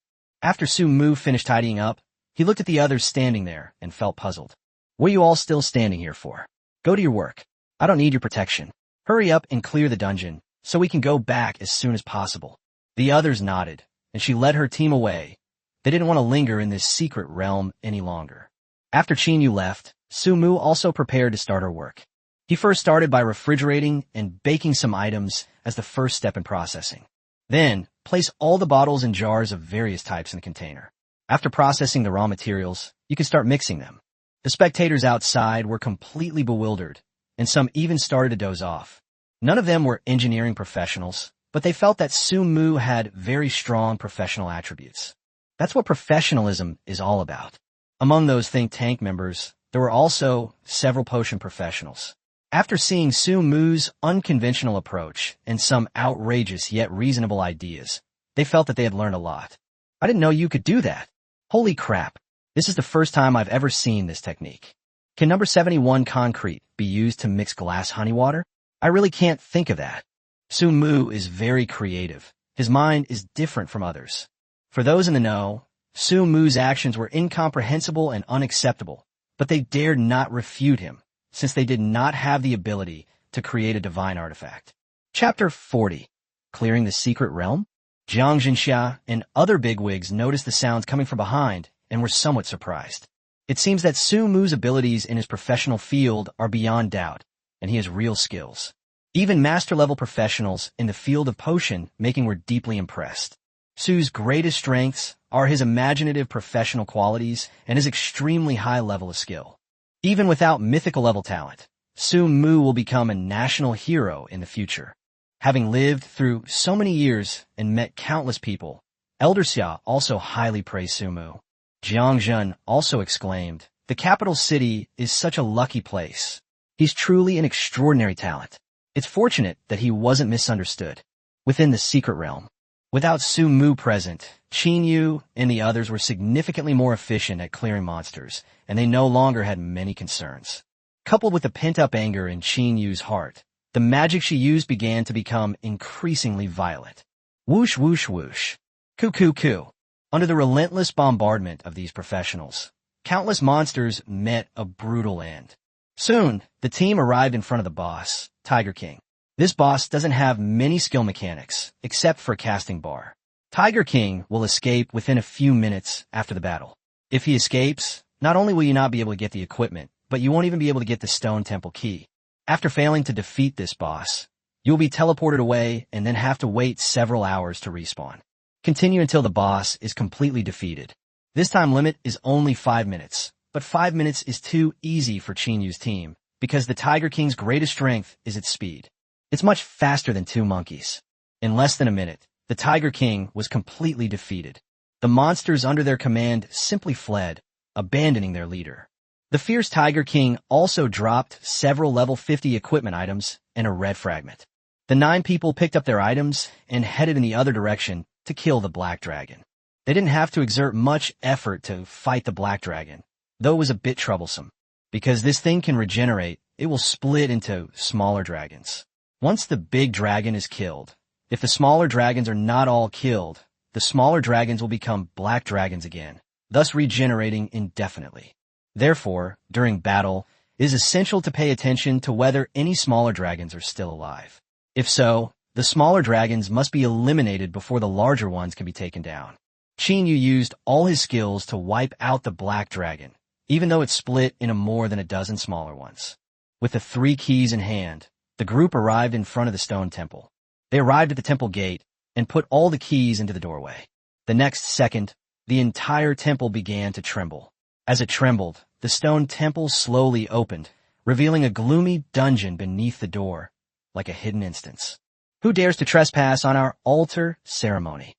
After Su Mu finished tidying up, he looked at the others standing there and felt puzzled. "What are you all still standing here for? Go to your work. I don't need your protection. Hurry up and clear the dungeon, so we can go back as soon as possible." The others nodded, and she led her team away. They didn't want to linger in this secret realm any longer. After Qin Yu left, Su Mu also prepared to start her work. He first started by refrigerating and baking some items as the first step in processing. Then, place all the bottles and jars of various types in the container. After processing the raw materials, you can start mixing them. The spectators outside were completely bewildered, and some even started to doze off. None of them were engineering professionals, but they felt that Su Mu had very strong professional attributes. That's what professionalism is all about. Among those think tank members, there were also several potion professionals. After seeing Su Mu's unconventional approach and some outrageous yet reasonable ideas, they felt that they had learned a lot. "I didn't know you could do that. Holy crap. This is the first time I've ever seen this technique. Can number 71 concrete be used to mix glass honey water? I really can't think of that." Su Mu is very creative. His mind is different from others. For those in the know, Su Mu's actions were incomprehensible and unacceptable, but they dared not refute him, since they did not have the ability to create a divine artifact. Chapter 40. Clearing the Secret Realm? Jiang Zhenxia and other bigwigs noticed the sounds coming from behind and were somewhat surprised. It seems that Su Mu's abilities in his professional field are beyond doubt, and he has real skills. Even master-level professionals in the field of potion making were deeply impressed. Su's greatest strengths are his imaginative professional qualities and his extremely high level of skill. Even without mythical-level talent, Su Mu will become a national hero in the future. Having lived through so many years and met countless people, Elder Xia also highly praised Su Mu. Jiang Zhen also exclaimed, "The capital city is such a lucky place. He's truly an extraordinary talent. It's fortunate that he wasn't misunderstood." Within the secret realm, without Su Mu present, Qin Yu and the others were significantly more efficient at clearing monsters, and they no longer had many concerns. Coupled with the pent-up anger in Qin Yu's heart, the magic she used began to become increasingly violent. Whoosh, whoosh, whoosh. Coo, coo, coo. Under the relentless bombardment of these professionals, countless monsters met a brutal end. Soon, the team arrived in front of the boss, Tiger King. This boss doesn't have many skill mechanics, except for a casting bar. Tiger King will escape within a few minutes after the battle. If he escapes, not only will you not be able to get the equipment, but you won't even be able to get the Stone Temple key. After failing to defeat this boss, you'll be teleported away and then have to wait several hours to respawn. Continue until the boss is completely defeated. This time limit is only 5 minutes, but 5 minutes is too easy for Qin Yu's team, because the Tiger King's greatest strength is its speed. It's much faster than 2 monkeys. In less than a minute, the Tiger King was completely defeated. The monsters under their command simply fled, abandoning their leader. The fierce Tiger King also dropped several level 50 equipment items and a red fragment. The 9 people picked up their items and headed in the other direction to kill the Black Dragon. They didn't have to exert much effort to fight the Black Dragon, though it was a bit troublesome. Because this thing can regenerate, it will split into smaller dragons. Once the big dragon is killed, if the smaller dragons are not all killed, the smaller dragons will become black dragons again, thus regenerating indefinitely. Therefore, during battle, it is essential to pay attention to whether any smaller dragons are still alive. If so, the smaller dragons must be eliminated before the larger ones can be taken down. Qin Yu used all his skills to wipe out the black dragon, even though it split into more than a dozen smaller ones. With the 3 keys in hand, the group arrived in front of the stone temple. They arrived at the temple gate and put all the keys into the doorway. The next second, the entire temple began to tremble. As it trembled, the stone temple slowly opened, revealing a gloomy dungeon beneath the door, like a hidden instance. Who dares to trespass on our altar ceremony?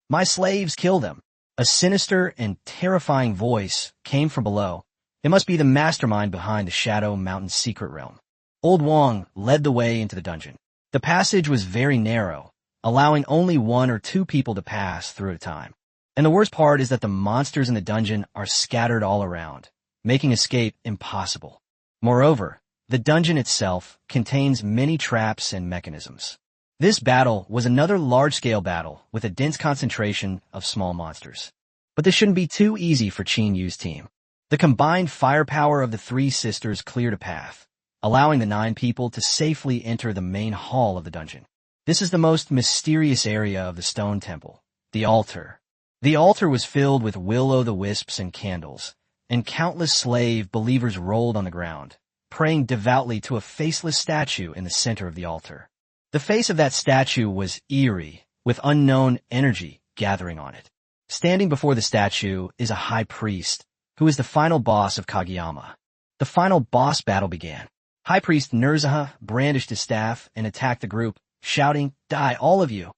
My slaves kill them. A sinister and terrifying voice came from below. It must be the mastermind behind the Shadow Mountain secret realm. Old Wong led the way into the dungeon. The passage was very narrow, allowing only 1 or 2 people to pass through at a time. And the worst part is that the monsters in the dungeon are scattered all around, making escape impossible. Moreover, the dungeon itself contains many traps and mechanisms. This battle was another large-scale battle with a dense concentration of small monsters. But this shouldn't be too easy for Qin Yu's team. The combined firepower of the 3 sisters cleared a path, allowing the 9 people to safely enter the main hall of the dungeon. This is the most mysterious area of the stone temple, the altar. The altar was filled with will-o'-the-wisps and candles, and countless slave believers rolled on the ground, praying devoutly to a faceless statue in the center of the altar. The face of that statue was eerie, with unknown energy gathering on it. Standing before the statue is a high priest, who is the final boss of Kageyama. The final boss battle began. High Priest Nurzaha brandished his staff and attacked the group, shouting, "Die, all of you!"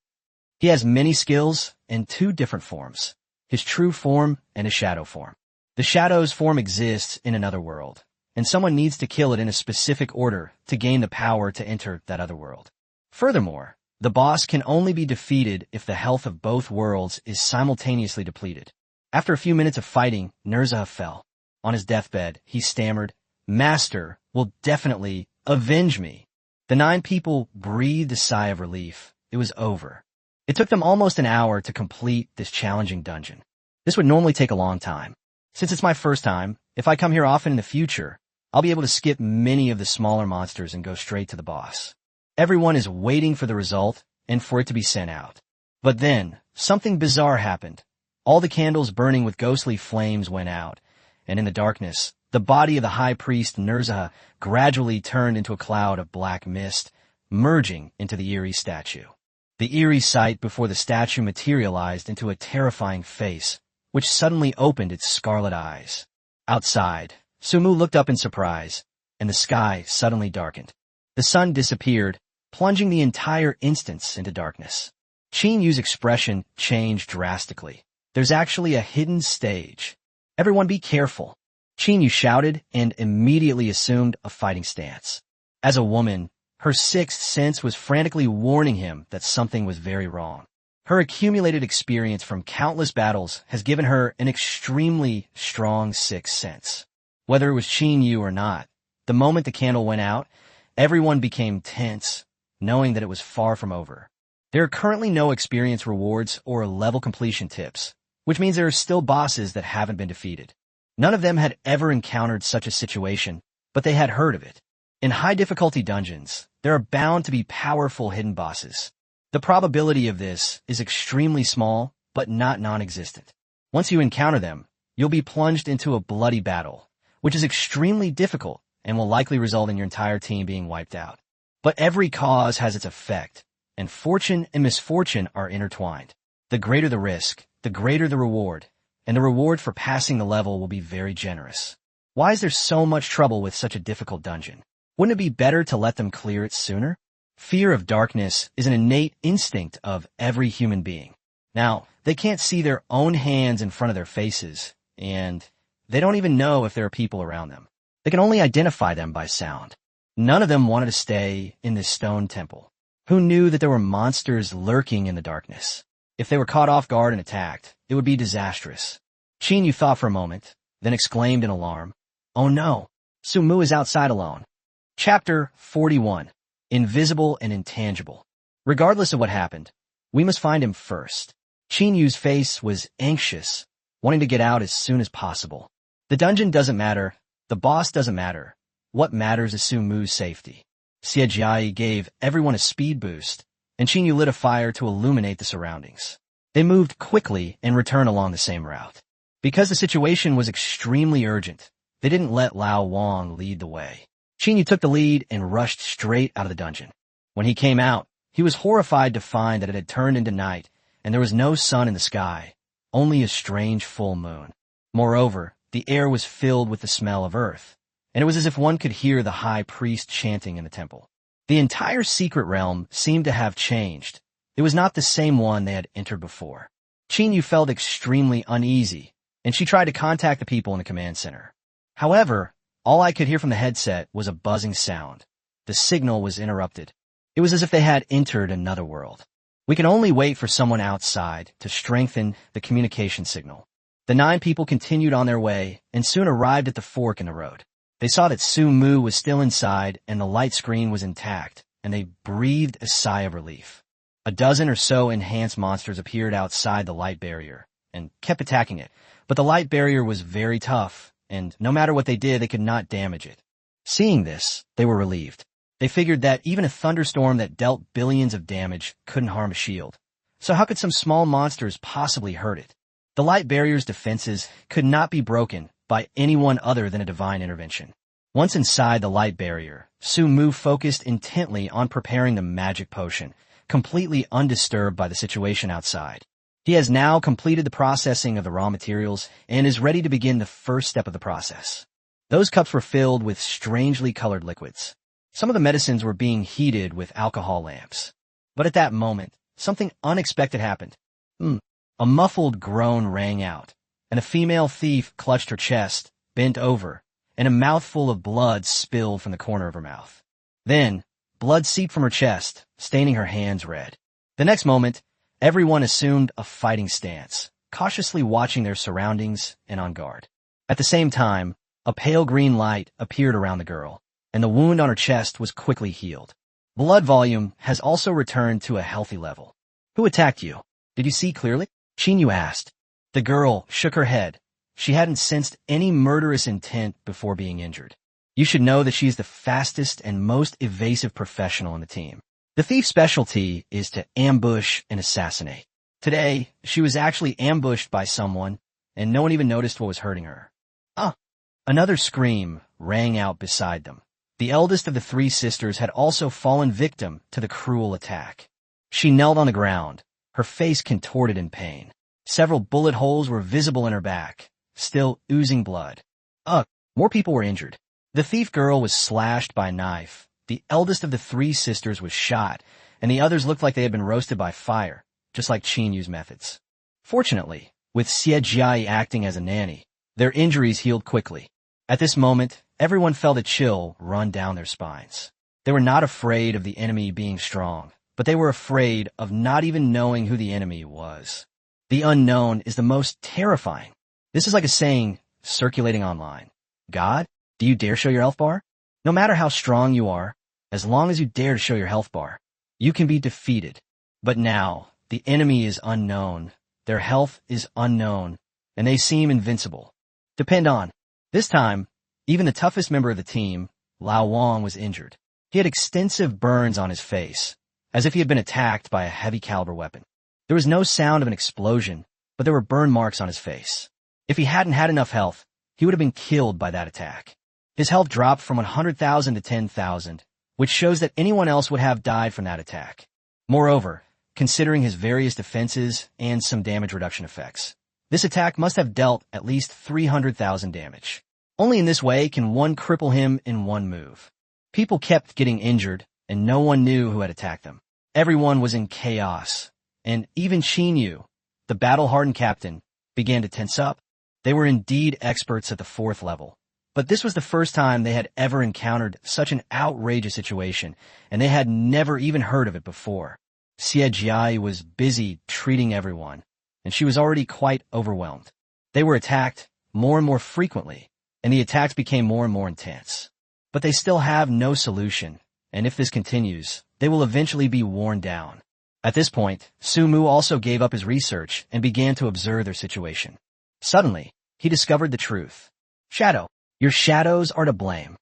He has many skills in 2 different forms, his true form and his shadow form. The shadow's form exists in another world, and someone needs to kill it in a specific order to gain the power to enter that other world. Furthermore, the boss can only be defeated if the health of both worlds is simultaneously depleted. After a few minutes of fighting, Nurzaha fell. On his deathbed, he stammered, "Master will definitely avenge me." The 9 people breathed a sigh of relief. It was over. It took them almost an hour to complete this challenging dungeon. This would normally take a long time. Since it's my first time, if I come here often in the future, I'll be able to skip many of the smaller monsters and go straight to the boss. Everyone is waiting for the result and for it to be sent out. But then, something bizarre happened. All the candles burning with ghostly flames went out, and in the darkness, the body of the high priest Nurzaha gradually turned into a cloud of black mist, merging into the eerie statue. The eerie sight before the statue materialized into a terrifying face, which suddenly opened its scarlet eyes. Outside, Sumu looked up in surprise, and the sky suddenly darkened. The sun disappeared, plunging the entire instance into darkness. Qin Yu's expression changed drastically. There's actually a hidden stage. Everyone be careful. Qin Yu shouted and immediately assumed a fighting stance. As a woman, her 6th sense was frantically warning him that something was very wrong. Her accumulated experience from countless battles has given her an extremely strong 6th sense. Whether it was Qin Yu or not, the moment the candle went out, everyone became tense, knowing that it was far from over. There are currently no experience rewards or level completion tips, which means there are still bosses that haven't been defeated. None of them had ever encountered such a situation, but they had heard of it. In high-difficulty dungeons, there are bound to be powerful hidden bosses. The probability of this is extremely small, but not non-existent. Once you encounter them, you'll be plunged into a bloody battle, which is extremely difficult and will likely result in your entire team being wiped out. But every cause has its effect, and fortune and misfortune are intertwined. The greater the risk, the greater the reward, and the reward for passing the level will be very generous. Why is there so much trouble with such a difficult dungeon? Wouldn't it be better to let them clear it sooner? Fear of darkness is an innate instinct of every human being. Now, they can't see their own hands in front of their faces, and they don't even know if there are people around them. They can only identify them by sound. None of them wanted to stay in this stone temple. Who knew that there were monsters lurking in the darkness? If they were caught off guard and attacked, it would be disastrous. Qin Yu thought for a moment, then exclaimed in alarm, "Oh no, Sumu is outside alone." Chapter 41. Invisible and Intangible. Regardless of what happened, we must find him first. Qin Yu's face was anxious, wanting to get out as soon as possible. The dungeon doesn't matter. The boss doesn't matter. what matters is Su Mu's safety. Xie Jia gave everyone a speed boost, and Qin Yu lit a fire to illuminate the surroundings. They moved quickly and returned along the same route. Because the situation was extremely urgent, they didn't let Lao Wang lead the way. Qin Yu took the lead and rushed straight out of the dungeon. When he came out, he was horrified to find that it had turned into night, and there was no sun in the sky, only a strange full moon. Moreover, the air was filled with the smell of earth, and it was as if one could hear the high priest chanting in the temple. The entire secret realm seemed to have changed. It was not the same one they had entered before. Qin Yu felt extremely uneasy, and she tried to contact the people in the command center. However, all I could hear from the headset was a buzzing sound. The signal was interrupted. It was as if they had entered another world. We can only wait for someone outside to strengthen the communication signal. The 9 people continued on their way and soon arrived at the fork in the road. They saw that Su Mu was still inside and the light screen was intact, and they breathed a sigh of relief. A dozen or so enhanced monsters appeared outside the light barrier and kept attacking it, but the light barrier was very tough, and no matter what they did, they could not damage it. Seeing this, they were relieved. They figured that even a thunderstorm that dealt billions of damage couldn't harm a shield. So how could some small monsters possibly hurt it? The light barrier's defenses could not be broken by anyone other than a divine intervention. Once inside the light barrier, Su Mu focused intently on preparing the magic potion, completely undisturbed by the situation outside. He has now completed the processing of the raw materials and is ready to begin the first step of the process. Those cups were filled with strangely colored liquids. Some of the medicines were being heated with alcohol lamps. But at that moment, something unexpected happened. A muffled groan rang out, and a female thief clutched her chest, bent over, and a mouthful of blood spilled from the corner of her mouth. Then, blood seeped from her chest, staining her hands red. The next moment, everyone assumed a fighting stance, cautiously watching their surroundings and on guard. At the same time, a pale green light appeared around the girl, and the wound on her chest was quickly healed. Blood volume has also returned to a healthy level. Who attacked you? Did you see clearly? Qin Yu asked. The girl shook her head. She hadn't sensed any murderous intent before being injured. You should know that she is the fastest and most evasive professional in the team. The thief's specialty is to ambush and assassinate. Today, she was actually ambushed by someone, and no one even noticed what was hurting her. Another scream rang out beside them. The eldest of the 3 sisters had also fallen victim to the cruel attack. She knelt on the ground, her face contorted in pain. Several bullet holes were visible in her back, still oozing blood. More people were injured. The thief girl was slashed by a knife. The eldest of the 3 sisters was shot, and the others looked like they had been roasted by fire, just like Qin Yu's methods. Fortunately, with Xie Jia acting as a nanny, their injuries healed quickly. At this moment, everyone felt a chill run down their spines. They were not afraid of the enemy being strong, but they were afraid of not even knowing who the enemy was. The unknown is the most terrifying. This is like a saying circulating online. God, do you dare show your health bar? No matter how strong you are, as long as you dare to show your health bar, you can be defeated. But now, the enemy is unknown, their health is unknown, and they seem invincible. Depend on. This time, even the toughest member of the team, Lao Wang, was injured. He had extensive burns on his face, as if he had been attacked by a heavy caliber weapon. There was no sound of an explosion, but there were burn marks on his face. If he hadn't had enough health, he would have been killed by that attack. His health dropped from 100,000 to 10,000, which shows that anyone else would have died from that attack. Moreover, considering his various defenses and some damage reduction effects, this attack must have dealt at least 300,000 damage. Only in this way can one cripple him in one move. People kept getting injured, and no one knew who had attacked them. Everyone was in chaos, and even Qin Yu, the battle-hardened captain, began to tense up. They were indeed experts at the 4th level, but this was the first time they had ever encountered such an outrageous situation, and they had never even heard of it before. Xie Jia was busy treating everyone, and she was already quite overwhelmed. They were attacked more and more frequently, and the attacks became more and more intense. But they still have no solution, and if this continues, they will eventually be worn down. At this point, Su Mu also gave up his research and began to observe their situation. Suddenly, he discovered the truth. Shadow, your shadows are to blame.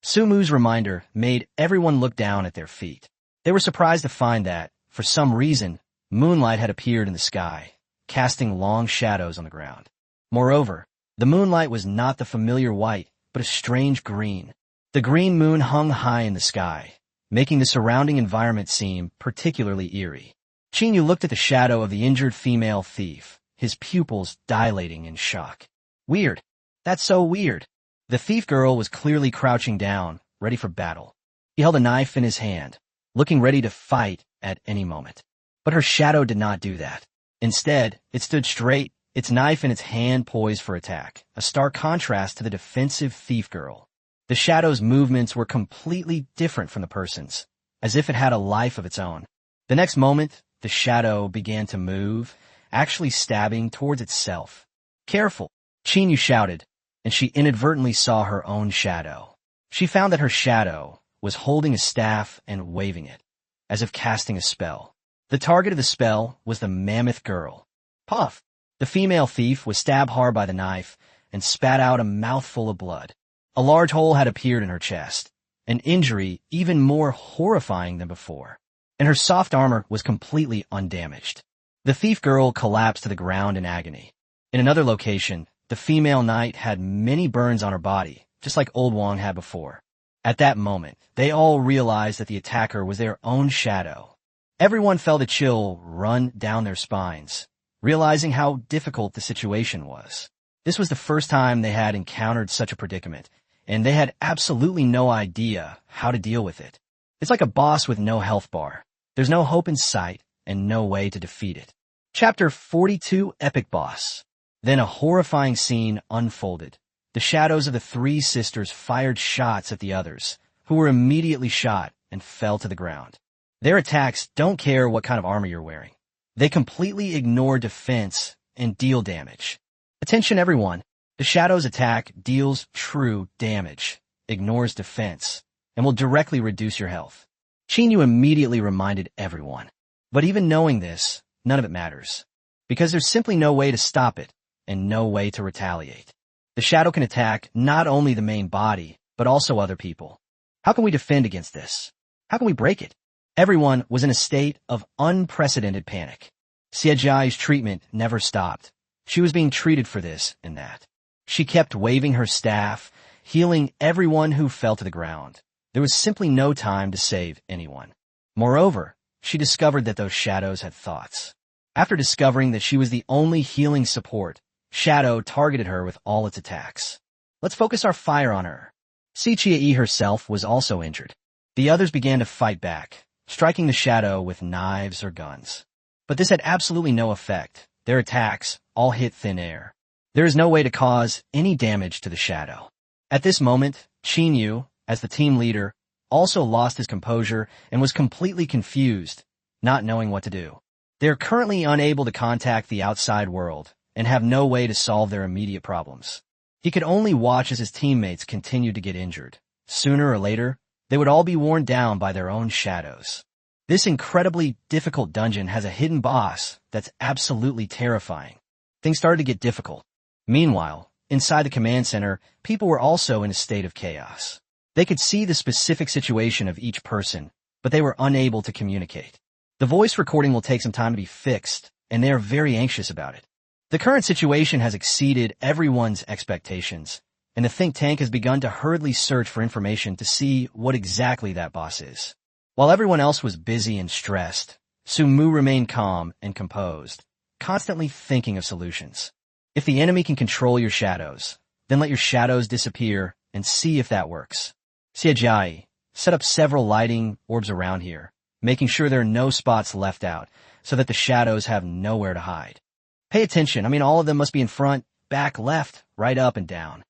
Sumu's reminder made everyone look down at their feet. They were surprised to find that, for some reason, moonlight had appeared in the sky, casting long shadows on the ground. Moreover, the moonlight was not the familiar white, but a strange green. The green moon hung high in the sky, making the surrounding environment seem particularly eerie. Chinyu looked at the shadow of the injured female thief, his pupils dilating in shock. Weird. That's so weird. The thief girl was clearly crouching down, ready for battle. He held a knife in his hand, looking ready to fight at any moment. But her shadow did not do that. Instead, it stood straight, its knife in its hand poised for attack, a stark contrast to the defensive thief girl. The shadow's movements were completely different from the person's, as if it had a life of its own. The next moment, the shadow began to move, actually stabbing towards itself. Careful, Chinyu shouted, and she inadvertently saw her own shadow. She found that her shadow was holding a staff and waving it, as if casting a spell. The target of the spell was the mammoth girl. Puff! The female thief was stabbed hard by the knife and spat out a mouthful of blood. A large hole had appeared in her chest, an injury even more horrifying than before, and her soft armor was completely undamaged. The thief girl collapsed to the ground in agony. In another location, the female knight had many burns on her body, just like Old Wong had before. At that moment, they all realized that the attacker was their own shadow. Everyone felt a chill run down their spines, realizing how difficult the situation was. This was the first time they had encountered such a predicament, and they had absolutely no idea how to deal with it. It's like a boss with no health bar. There's no hope in sight and no way to defeat it. Chapter 42, Epic Boss. Then a horrifying scene unfolded. The shadows of the three sisters fired shots at the others, who were immediately shot and fell to the ground. Their attacks don't care what kind of armor you're wearing. They completely ignore defense and deal damage. Attention everyone, the shadow's attack deals true damage, ignores defense, and will directly reduce your health. Chinyu immediately reminded everyone. But even knowing this, none of it matters, because there's simply no way to stop it and no way to retaliate. The shadow can attack not only the main body, but also other people. How can we defend against this? How can we break it? Everyone was in a state of unprecedented panic. Xie Jia's treatment never stopped. She was being treated for this and that. She kept waving her staff, healing everyone who fell to the ground. There was simply no time to save anyone. Moreover, she discovered that those shadows had thoughts. After discovering that she was the only healing support, Shadow targeted her with all its attacks. Let's focus our fire on her. Xie Qiyi herself was also injured. The others began to fight back, striking the Shadow with knives or guns. But this had absolutely no effect. Their attacks all hit thin air. There is no way to cause any damage to the Shadow. At this moment, Chinyu, as the team leader, also lost his composure and was completely confused, not knowing what to do. They are currently unable to contact the outside world and have no way to solve their immediate problems. He could only watch as his teammates continued to get injured. Sooner or later, they would all be worn down by their own shadows. This incredibly difficult dungeon has a hidden boss that's absolutely terrifying. Things started to get difficult. Meanwhile, inside the command center, people were also in a state of chaos. They could see the specific situation of each person, but they were unable to communicate. The voice recording will take some time to be fixed, and they are very anxious about it. The current situation has exceeded everyone's expectations, and the think tank has begun to hurriedly search for information to see what exactly that boss is. While everyone else was busy and stressed, Sumu remained calm and composed, constantly thinking of solutions. If the enemy can control your shadows, then let your shadows disappear and see if that works. Xie Jia set up several lighting orbs around here, making sure there are no spots left out so that the shadows have nowhere to hide. Pay attention, all of them must be in front, back, left, right, up, and down.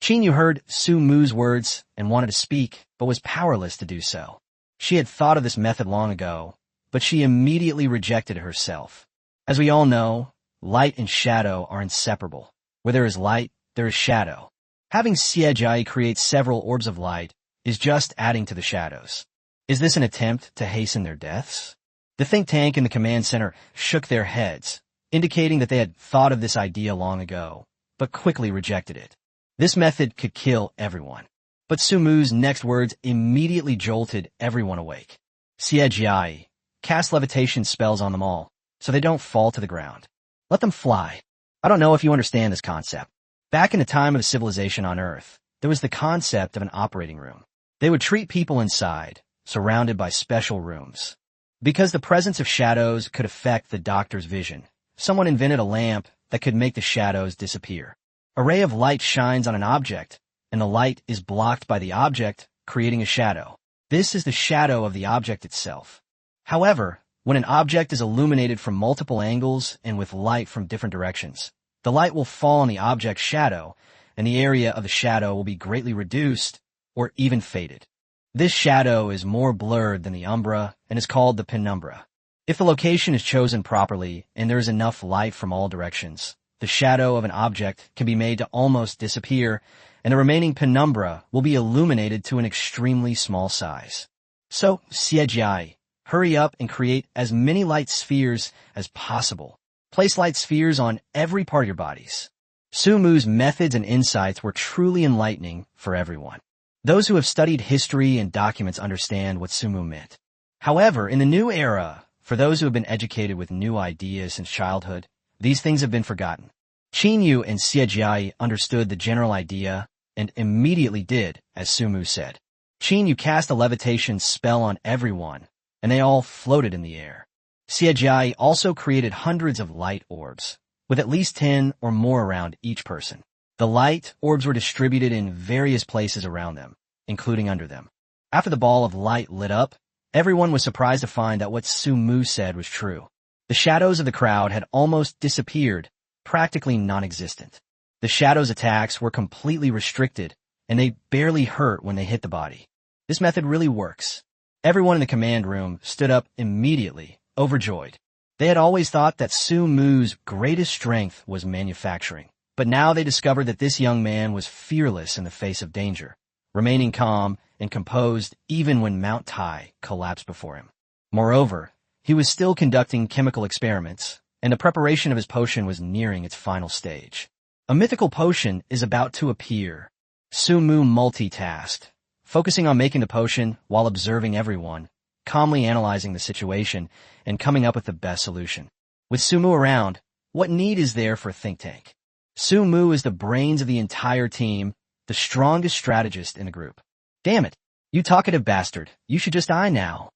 Chinyu heard Su Mu's words and wanted to speak, but was powerless to do so. She had thought of this method long ago, but she immediately rejected it herself. As we all know, light and shadow are inseparable. Where there is light, there is shadow. Having Xie Jia create several orbs of light is just adding to the shadows. Is this an attempt to hasten their deaths? The think tank in the command center shook their heads, indicating that they had thought of this idea long ago, but quickly rejected it. This method could kill everyone. But Sumu's next words immediately jolted everyone awake. Siejiai, cast levitation spells on them all, so they don't fall to the ground. Let them fly. I don't know if you understand this concept. Back in the time of civilization on Earth, there was the concept of an operating room. They would treat people inside, surrounded by special rooms. Because the presence of shadows could affect the doctor's vision, someone invented a lamp that could make the shadows disappear. A ray of light shines on an object, and the light is blocked by the object, creating a shadow. This is the shadow of the object itself. However, when an object is illuminated from multiple angles and with light from different directions, the light will fall on the object's shadow, and the area of the shadow will be greatly reduced or even faded. This shadow is more blurred than the umbra and is called the penumbra. If the location is chosen properly and there is enough light from all directions, the shadow of an object can be made to almost disappear, and the remaining penumbra will be illuminated to an extremely small size. So, Siejiai, hurry up and create as many light spheres as possible. Place light spheres on every part of your bodies. Sumu's methods and insights were truly enlightening for everyone. Those who have studied history and documents understand what Sumu meant. However, in the new era, for those who have been educated with new ideas since childhood, these things have been forgotten. Qinyu and Siejiai understood the general idea and immediately did as Sumu said. Qinyu cast a levitation spell on everyone, and they all floated in the air. Siejiai also created hundreds of light orbs, with at least 10 or more around each person. The light orbs were distributed in various places around them, including under them. After the ball of light lit up, everyone was surprised to find that what Sumu said was true. The shadows of the crowd had almost disappeared, practically non-existent. The shadows' attacks were completely restricted, and they barely hurt when they hit the body. This method really works. Everyone in the command room stood up immediately, overjoyed. They had always thought that Sumu's greatest strength was manufacturing, but now they discovered that this young man was fearless in the face of danger, remaining calm and composed even when Mount Tai collapsed before him. Moreover, he was still conducting chemical experiments, and the preparation of his potion was nearing its final stage. A mythical potion is about to appear. Sumu multitasked, focusing on making the potion while observing everyone, calmly analyzing the situation, and coming up with the best solution. With Sumu around, what need is there for a think tank? Sumu is the brains of the entire team, the strongest strategist in the group. Damn it, you talkative bastard, you should just die now.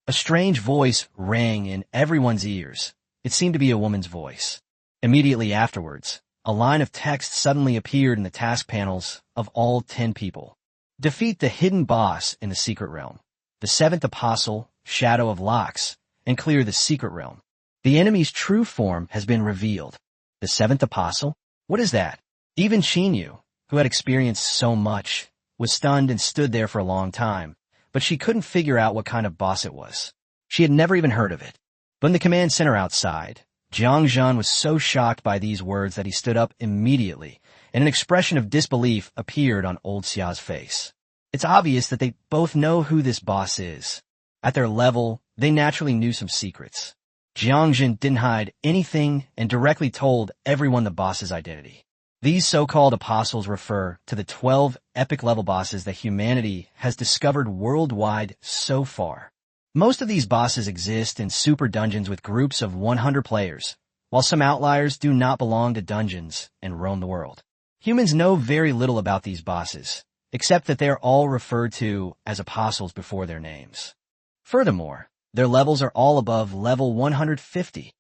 A strange voice rang in everyone's ears. It seemed to be a woman's voice. Immediately afterwards, a line of text suddenly appeared in the task panels of all 10 people. Defeat the hidden boss in the secret realm, the seventh apostle, Shadow of Lox, and clear the secret realm. The enemy's true form has been revealed. The seventh apostle? What is that? Even Qinyu, who had experienced so much, was stunned and stood there for a long time, but she couldn't figure out what kind of boss it was. She had never even heard of it. But in the command center outside, Jiang Zhan was so shocked by these words that he stood up immediately, and an expression of disbelief appeared on old Xia's face. It's obvious that they both know who this boss is. At their level, they naturally knew some secrets. Jiang Zhan didn't hide anything and directly told everyone the boss's identity. These so-called apostles refer to the 12 epic-level bosses that humanity has discovered worldwide so far. Most of these bosses exist in super dungeons with groups of 100 players, while some outliers do not belong to dungeons and roam the world. Humans know very little about these bosses, except that they are all referred to as apostles before their names. Furthermore, their levels are all above level 150.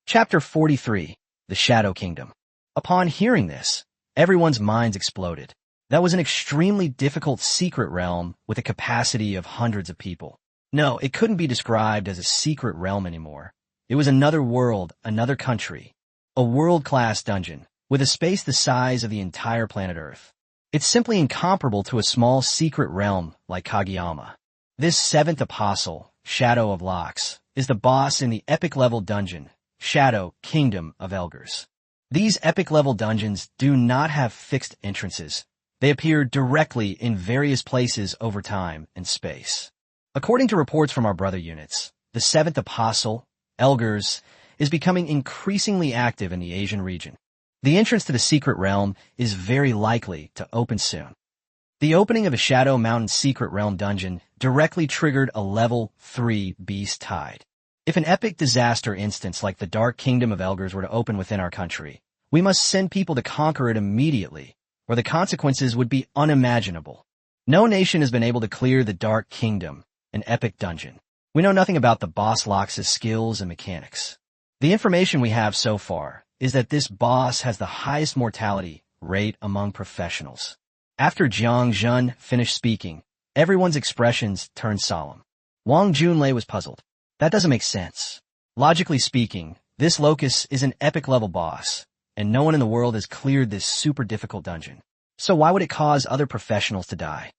Chapter 43, The Shadow Kingdom. Upon hearing this, everyone's minds exploded. That was an extremely difficult secret realm with a capacity of hundreds of people. No, it couldn't be described as a secret realm anymore. It was another world, another country, a world-class dungeon, with a space the size of the entire planet Earth. It's simply incomparable to a small secret realm like Kageyama. This seventh apostle, Shadow of Lox, is the boss in the epic-level dungeon, Shadow Kingdom of Elgers. These epic-level dungeons do not have fixed entrances. They appear directly in various places over time and space. According to reports from our brother units, the seventh apostle, Elgers, is becoming increasingly active in the Asian region. The entrance to the secret realm is very likely to open soon. The opening of a Shadow Mountain Secret Realm dungeon directly triggered a level 3 beast tide. If an epic disaster instance like the Dark Kingdom of Elgers were to open within our country, we must send people to conquer it immediately, or the consequences would be unimaginable. No nation has been able to clear the Dark Kingdom, an epic dungeon. We know nothing about the boss Lox's skills and mechanics. The information we have so far is that this boss has the highest mortality rate among professionals. After Jiang Jun finished speaking, everyone's expressions turned solemn. Wang Junlei was puzzled. That doesn't make sense. Logically speaking, this Locus is an epic-level boss, and no one in the world has cleared this super difficult dungeon. So why would it cause other professionals to die?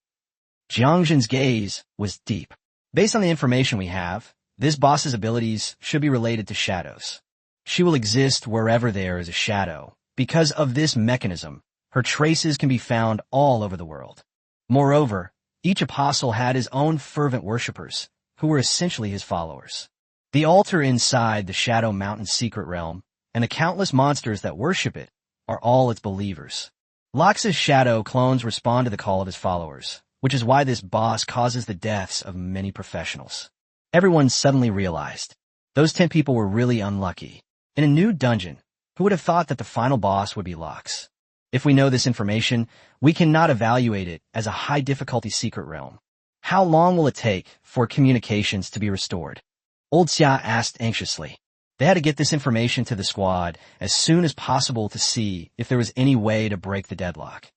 Jiang Jun's gaze was deep. Based on the information we have, this boss's abilities should be related to shadows. She will exist wherever there is a shadow. Because of this mechanism, her traces can be found all over the world. Moreover, each apostle had his own fervent worshippers, who were essentially his followers. The altar inside the Shadow Mountain Secret Realm and the countless monsters that worship it are all its believers. Lox's shadow clones respond to the call of his followers, which is why this boss causes the deaths of many professionals. Everyone suddenly realized. Those 10 people were really unlucky. In a new dungeon, who would have thought that the final boss would be Lox? If we know this information, we cannot evaluate it as a high-difficulty secret realm. How long will it take for communications to be restored? Old Xia asked anxiously. They had to get this information to the squad as soon as possible to see if there was any way to break the deadlock.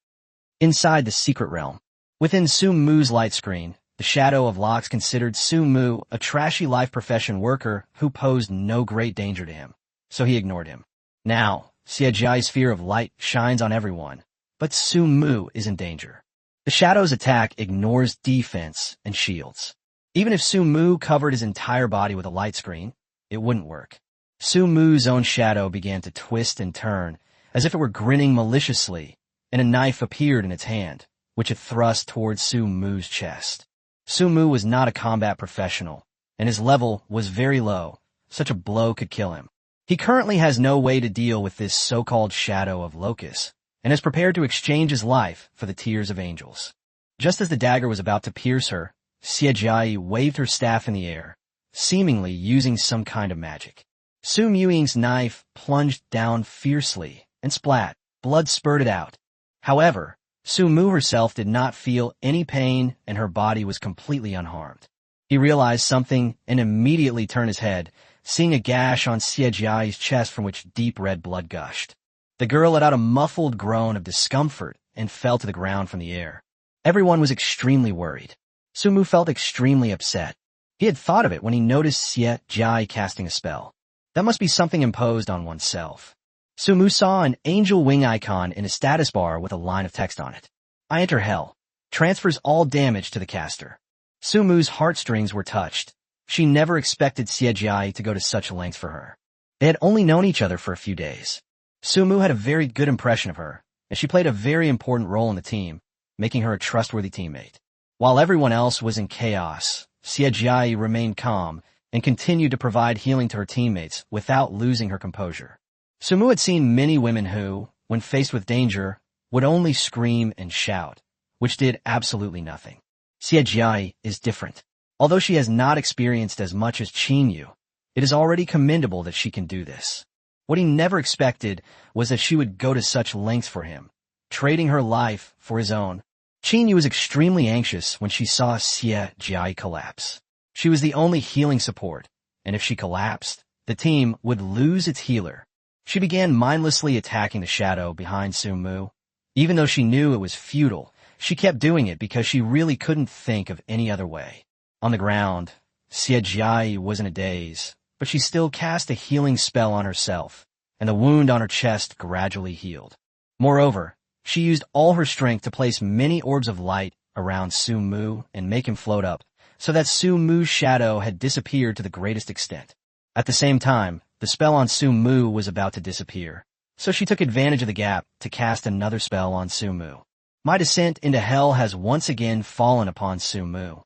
Inside the secret realm, within Su Mu's light screen, the shadow of Lox considered Su Mu a trashy life profession worker who posed no great danger to him, so he ignored him. Now, Xie Jiai's fear of light shines on everyone, but Su Mu is in danger. The shadow's attack ignores defense and shields. Even if Su Mu covered his entire body with a light screen, it wouldn't work. Su Mu's own shadow began to twist and turn, as if it were grinning maliciously, and a knife appeared in its hand, which it thrust towards Su Mu's chest. Su Mu was not a combat professional, and his level was very low. Such a blow could kill him. He currently has no way to deal with this so-called shadow of Locus, and is prepared to exchange his life for the tears of angels. Just as the dagger was about to pierce her, Xie Jia waved her staff in the air, seemingly using some kind of magic. Su Muying's knife plunged down fiercely, and splat, blood spurted out. However, Su Mu herself did not feel any pain, and her body was completely unharmed. He realized something and immediately turned his head, seeing a gash on Xie Jia's chest from which deep red blood gushed. The girl let out a muffled groan of discomfort and fell to the ground from the air. Everyone was extremely worried. Su Mu felt extremely upset. He had thought of it when he noticed Xie Jia casting a spell. That must be something imposed on oneself. Su Mu saw an angel wing icon in a status bar with a line of text on it. I enter hell. Transfers all damage to the caster. Su Mu's heartstrings were touched. She never expected Xie Jia to go to such lengths for her. They had only known each other for a few days. Su Mu had a very good impression of her, and she played a very important role in the team, making her a trustworthy teammate. While everyone else was in chaos, Xie Jia remained calm and continued to provide healing to her teammates without losing her composure. Su Mu had seen many women who, when faced with danger, would only scream and shout, which did absolutely nothing. Xie Jia is different. Although she has not experienced as much as Qin Yu, it is already commendable that she can do this. What he never expected was that she would go to such lengths for him, trading her life for his own. Qin Yu was extremely anxious when she saw Xie Jia collapse. She was the only healing support, and if she collapsed, the team would lose its healer. She began mindlessly attacking the shadow behind Su Mu. Even though she knew it was futile, she kept doing it because she really couldn't think of any other way. On the ground, Xie Jia was in a daze, but she still cast a healing spell on herself, and the wound on her chest gradually healed. Moreover, she used all her strength to place many orbs of light around Su Mu and make him float up, so that Su Mu's shadow had disappeared to the greatest extent. At the same time, the spell on Su Mu was about to disappear, so she took advantage of the gap to cast another spell on Su Mu. My descent into hell has once again fallen upon Su Mu.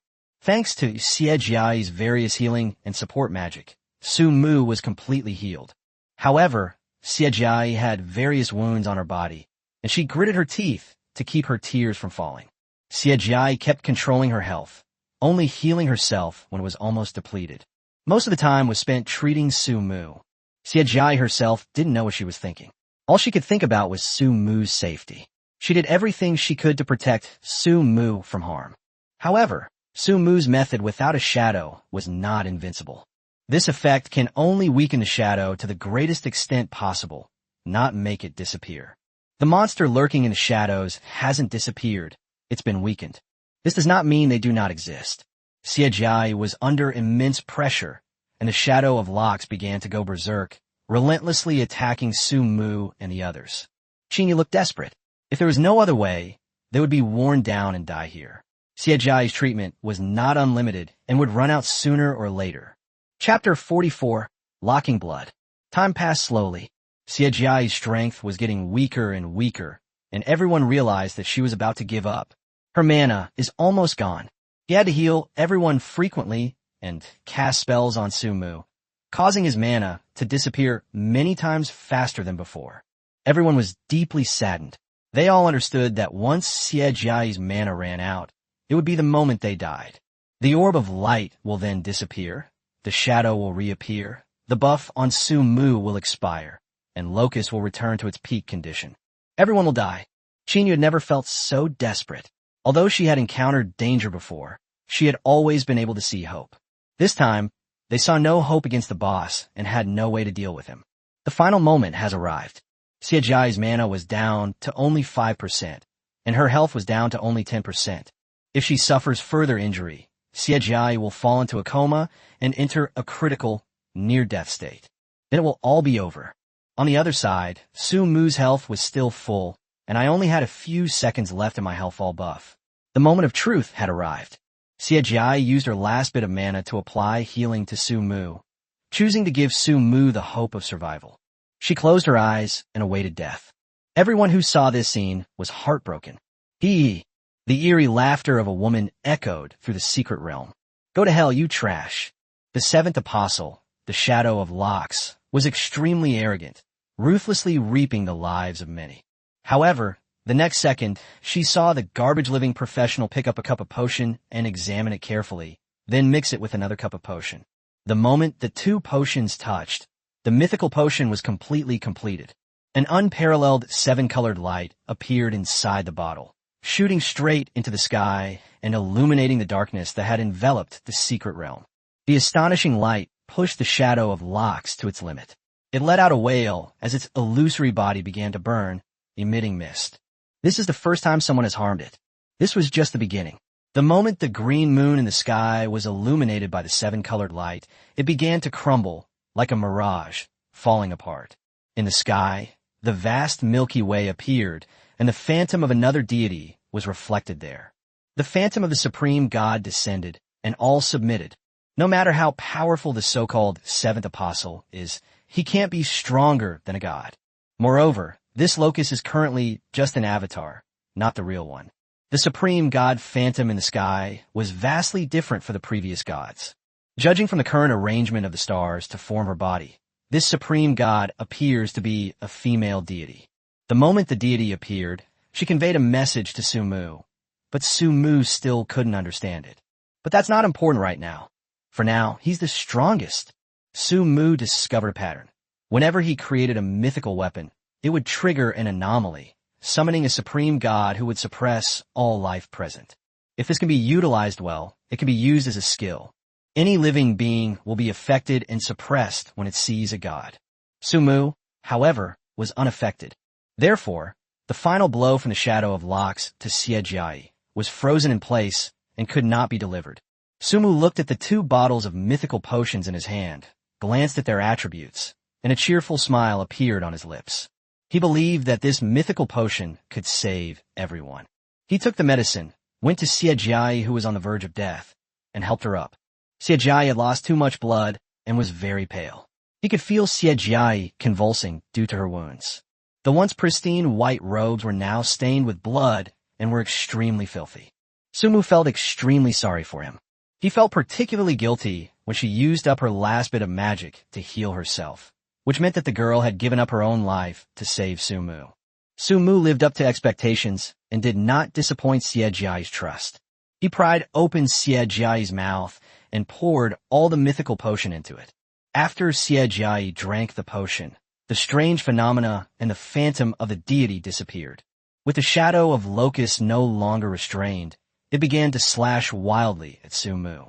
Thanks to Xie Jia's various healing and support magic, Su Mu was completely healed. However, Xie Jia had various wounds on her body, and she gritted her teeth to keep her tears from falling. Xie Jia kept controlling her health, only healing herself when it was almost depleted. Most of the time was spent treating Su Mu. Xie Jia herself didn't know what she was thinking. All she could think about was Su Mu's safety. She did everything she could to protect Su Mu from harm. However, Su Mu's method without a shadow was not invincible. This effect can only weaken the shadow to the greatest extent possible, not make it disappear. The monster lurking in the shadows hasn't disappeared, it's been weakened. This does not mean they do not exist. Xie Jia was under immense pressure, and the shadow of Locks began to go berserk, relentlessly attacking Su Mu and the others. Qingyu looked desperate. If there was no other way, they would be worn down and die here. Xie Jia's treatment was not unlimited and would run out sooner or later. Chapter 44, Locking Blood. Time passed slowly. Xie Jia's strength was getting weaker and weaker, and everyone realized that she was about to give up. Her mana is almost gone. He had to heal everyone frequently and cast spells on Su Mu, causing his mana to disappear many times faster than before. Everyone was deeply saddened. They all understood that once Xie Jia's mana ran out, it would be the moment they died. The orb of light will then disappear, the shadow will reappear, the buff on Su Mu will expire, and Locust will return to its peak condition. Everyone will die. Qingyu had never felt so desperate. Although she had encountered danger before, she had always been able to see hope. This time, they saw no hope against the boss and had no way to deal with him. The final moment has arrived. Xie Jia's mana was down to only 5%, and her health was down to only 10%. If she suffers further injury, Xie Jia will fall into a coma and enter a critical, near-death state. Then it will all be over. On the other side, Su Mu's health was still full, and I only had a few seconds left in my health all buff. The moment of truth had arrived. Xie Jia used her last bit of mana to apply healing to Su Mu, choosing to give Su Mu the hope of survival. She closed her eyes and awaited death. Everyone who saw this scene was heartbroken. The eerie laughter of a woman echoed through the secret realm. Go to hell, you trash. The seventh apostle, the Shadow of Locks, was extremely arrogant, ruthlessly reaping the lives of many. However, the next second, she saw the garbage-living professional pick up a cup of potion and examine it carefully, then mix it with another cup of potion. The moment the two potions touched, the mythical potion was completely completed. An unparalleled seven-colored light appeared inside the bottle, shooting straight into the sky and illuminating the darkness that had enveloped the secret realm. The astonishing light pushed the Shadow of Locks to its limit. It let out a wail as its illusory body began to burn, emitting mist. This is the first time someone has harmed it. This was just the beginning. The moment the green moon in the sky was illuminated by the seven-colored light, it began to crumble like a mirage, falling apart. In the sky, the vast Milky Way appeared, and the phantom of another deity was reflected there. The phantom of the supreme god descended, and all submitted. No matter how powerful the so-called seventh apostle is, he can't be stronger than a god. Moreover, this Locust is currently just an avatar, not the real one. The supreme god phantom in the sky was vastly different from the previous gods. Judging from the current arrangement of the stars to form her body, this supreme god appears to be a female deity. The moment the deity appeared, she conveyed a message to Su Mu, but Su Mu still couldn't understand it. But that's not important right now. For now, he's the strongest. Su Mu discovered a pattern. Whenever he created a mythical weapon, it would trigger an anomaly, summoning a supreme god who would suppress all life present. If this can be utilized well, it can be used as a skill. Any living being will be affected and suppressed when it sees a god. Su Mu, however, was unaffected. Therefore, the final blow from the Shadow of Locks to Xie Jia was frozen in place and could not be delivered. Su Mu looked at the two bottles of mythical potions in his hand, glanced at their attributes, and a cheerful smile appeared on his lips. He believed that this mythical potion could save everyone. He took the medicine, went to Xie Jia, who was on the verge of death, and helped her up. Xie Jia had lost too much blood and was very pale. He could feel Xie Jia convulsing due to her wounds. The once pristine white robes were now stained with blood and were extremely filthy. Su Mu felt extremely sorry for him. He felt particularly guilty when she used up her last bit of magic to heal herself, which meant that the girl had given up her own life to save Su Mu. Su Mu lived up to expectations and did not disappoint Xie Jia's trust. He pried open Xie Jia's mouth and poured all the mythical potion into it. After Xie Jia drank the potion, the strange phenomena and the phantom of the deity disappeared. With the shadow of Locust no longer restrained, it began to slash wildly at Su Mu.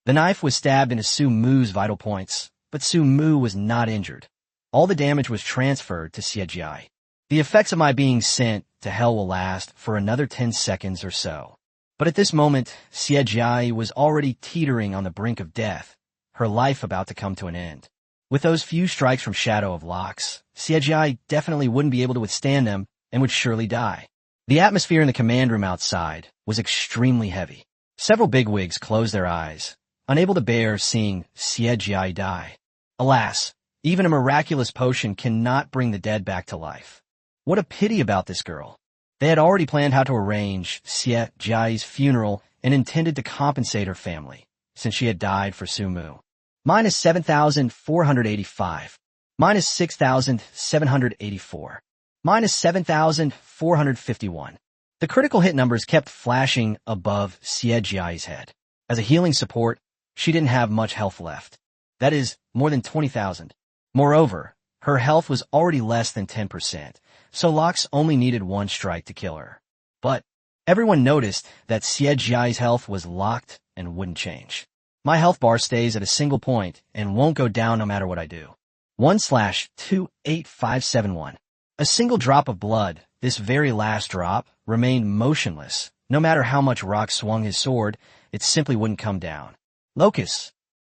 The knife was stabbed into Su Mu's vital points, but Su Mu was not injured. All the damage was transferred to Xie Jia. The effects of my being sent to hell will last for another 10 seconds or so. But at this moment, Xie Jia was already teetering on the brink of death, her life about to come to an end. With those few strikes from Shadow of Locks, Xie Jia definitely wouldn't be able to withstand them and would surely die. The atmosphere in the command room outside was extremely heavy. Several bigwigs closed their eyes, unable to bear seeing Xie Jia die. Alas, even a miraculous potion cannot bring the dead back to life. What a pity about this girl. They had already planned how to arrange Xie Jia's funeral and intended to compensate her family, since she had died for Su Mu. Minus 7,485. Minus 6,784. Minus 7,451. The critical hit numbers kept flashing above Xie Jia's head. As a healing support, she didn't have much health left. That is, more than 20,000. Moreover, her health was already less than 10%, so Locks only needed one strike to kill her. But everyone noticed that Xie Jia's health was locked and wouldn't change. My health bar stays at a single point and won't go down no matter what I do. 1/28571. A single drop of blood, this very last drop, remained motionless. No matter how much Rock swung his sword, it simply wouldn't come down. Locust.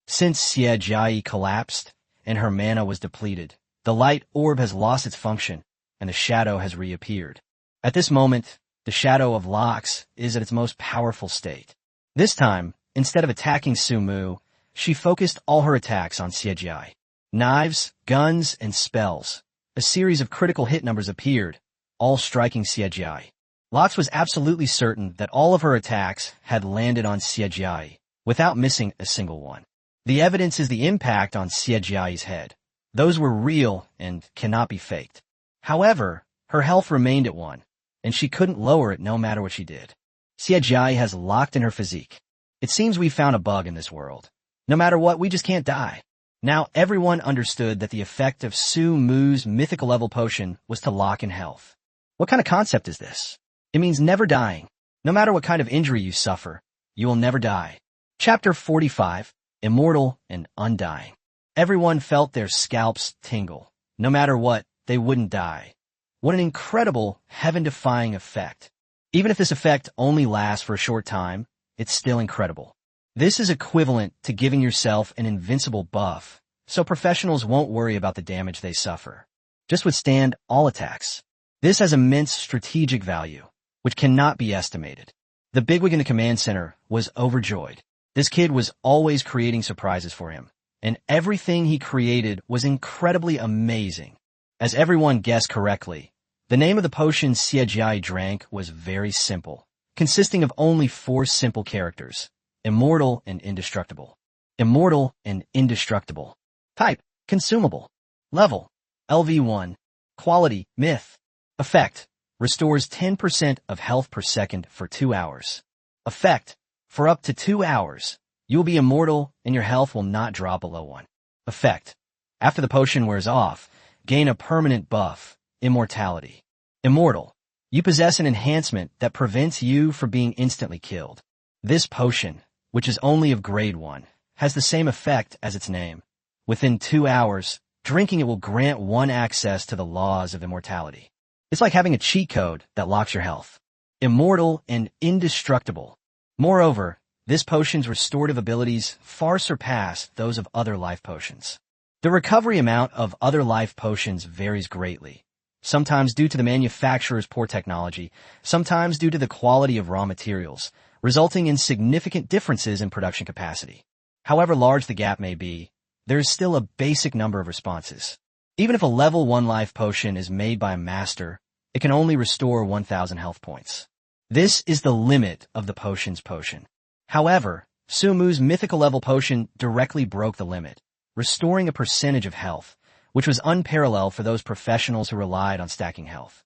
Since Xie Jia collapsed and her mana was depleted, the light orb has lost its function and the shadow has reappeared. At this moment, the Shadow of Locks is at its most powerful state. This time, instead of attacking Su Mu, she focused all her attacks on Xie Jia. Knives, guns, and spells. A series of critical hit numbers appeared, all striking Xie Jia. Locks was absolutely certain that all of her attacks had landed on Xie Jia, without missing a single one. The evidence is the impact on Xie Jia's head. Those were real and cannot be faked. However, her health remained at 1, and she couldn't lower it no matter what she did. Xie Jia has locked in her physique. It seems we found a bug in this world. No matter what, we just can't die. Now everyone understood that the effect of Su Mu's mythical level potion was to lock in health. What kind of concept is this? It means never dying. No matter what kind of injury you suffer, you will never die. Chapter 45, Immortal and Undying. Everyone felt their scalps tingle. No matter what, they wouldn't die. What an incredible, heaven-defying effect. Even if this effect only lasts for a short time, it's still incredible. This is equivalent to giving yourself an invincible buff, so professionals won't worry about the damage they suffer. Just withstand all attacks. This has immense strategic value, which cannot be estimated. The bigwig in the command center was overjoyed. This kid was always creating surprises for him, and everything he created was incredibly amazing. As everyone guessed correctly, the name of the potion Xie Jia drank was very simple, consisting of only 4 simple characters: Immortal and Indestructible. Immortal and Indestructible. Type: Consumable. Level: LV1. Quality: Myth. Effect: Restores 10% of health per second for 2 hours. Effect: For up to 2 hours, you will be immortal and your health will not drop below 1. Effect: After the potion wears off, gain a permanent buff, Immortality. Immortal: You possess an enhancement that prevents you from being instantly killed. This potion, which is only of grade 1, has the same effect as its name. Within 2 hours, drinking it will grant one access to the laws of immortality. It's like having a cheat code that locks your health. Immortal and Indestructible. Moreover, this potion's restorative abilities far surpass those of other life potions. The recovery amount of other life potions varies greatly, sometimes due to the manufacturer's poor technology, sometimes due to the quality of raw materials, resulting in significant differences in production capacity. However large the gap may be, there is still a basic number of responses. Even if a level 1 life potion is made by a master, it can only restore 1,000 health points. This is the limit of the potion's potion. However, Su Mu's mythical level potion directly broke the limit, restoring a percentage of health, which was unparalleled for those professionals who relied on stacking health.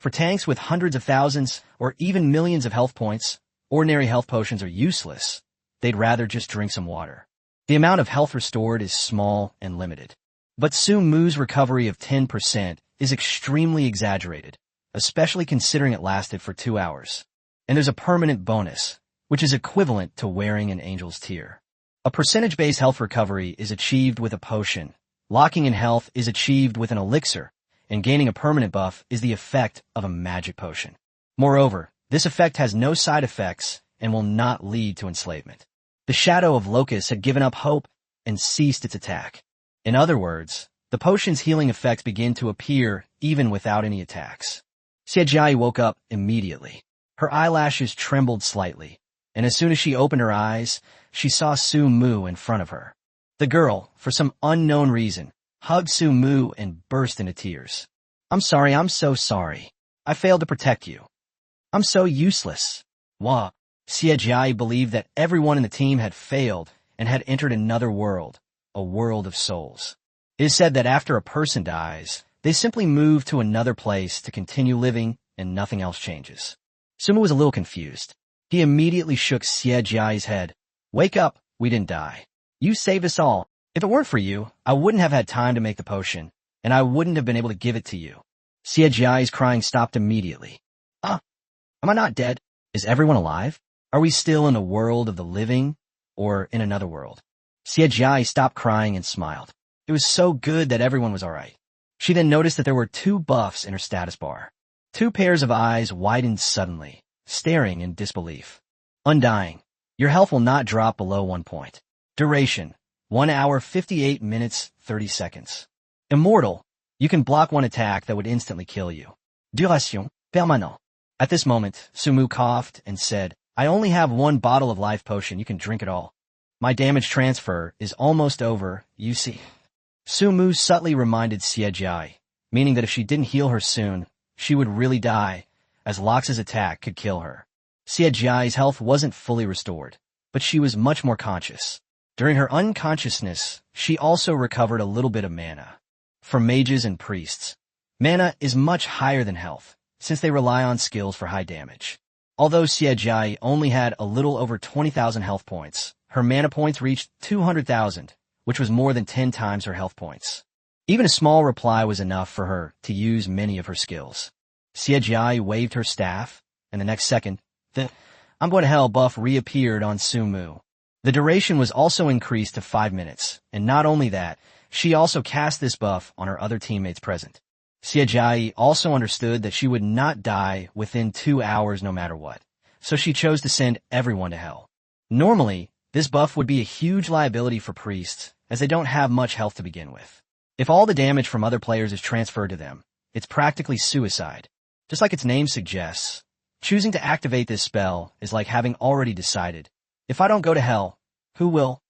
For tanks with hundreds of thousands or even millions of health points, ordinary health potions are useless. They'd rather just drink some water. The amount of health restored is small and limited. But Su Mu's recovery of 10% is extremely exaggerated, especially considering it lasted for 2 hours. And there's a permanent bonus, which is equivalent to wearing an angel's tear. A percentage-based health recovery is achieved with a potion. Locking in health is achieved with an elixir, and gaining a permanent buff is the effect of a magic potion. Moreover, this effect has no side effects and will not lead to enslavement. The shadow of Locust had given up hope and ceased its attack. In other words, the potion's healing effects begin to appear even without any attacks. Xie Jia woke up immediately. Her eyelashes trembled slightly, and as soon as she opened her eyes, she saw Su Mu in front of her. The girl, for some unknown reason, hugged Su Mu and burst into tears. I'm so sorry. I failed to protect you. I'm so useless. Wah. Xie Jia believed that everyone in the team had failed and had entered another world, a world of souls. It is said that after a person dies, they simply move to another place to continue living and nothing else changes. Su Mu was a little confused. He immediately shook Xie Jia's head. Wake up, we didn't die. You saved us all. If it weren't for you, I wouldn't have had time to make the potion, and I wouldn't have been able to give it to you. Xie Jia's crying stopped immediately. Am I not dead? Is everyone alive? Are we still in a world of the living, or in another world? Xie Jia stopped crying and smiled. It was so good that everyone was alright. She then noticed that there were 2 buffs in her status bar. 2 pairs of eyes widened suddenly, staring in disbelief. Undying. Your health will not drop below 1 point. Duration. 1 hour 58 minutes 30 seconds. Immortal. You can block 1 attack that would instantly kill you. Duration. Permanent. At this moment, Su Mu coughed and said, I only have 1 bottle of life potion, you can drink it all. My damage transfer is almost over, you see. Su Mu subtly reminded Xie Jia, meaning that if she didn't heal her soon, she would really die, as Lox's attack could kill her. Xie Jia's health wasn't fully restored, but she was much more conscious. During her unconsciousness, she also recovered a little bit of mana. For mages and priests, mana is much higher than health, since they rely on skills for high damage. Although Xie Jia only had a little over 20,000 health points, her mana points reached 200,000, which was more than 10 times her health points. Even a small reply was enough for her to use many of her skills. Xie Jia waved her staff, and the next second, the I'm going to hell buff reappeared on Su Mu. The duration was also increased to 5 minutes, and not only that, she also cast this buff on her other teammates present. Xie Jia also understood that she would not die within 2 hours no matter what, so she chose to send everyone to hell. Normally, this buff would be a huge liability for priests, as they don't have much health to begin with. If all the damage from other players is transferred to them, it's practically suicide. Just like its name suggests, choosing to activate this spell is like having already decided, if I don't go to hell, who will?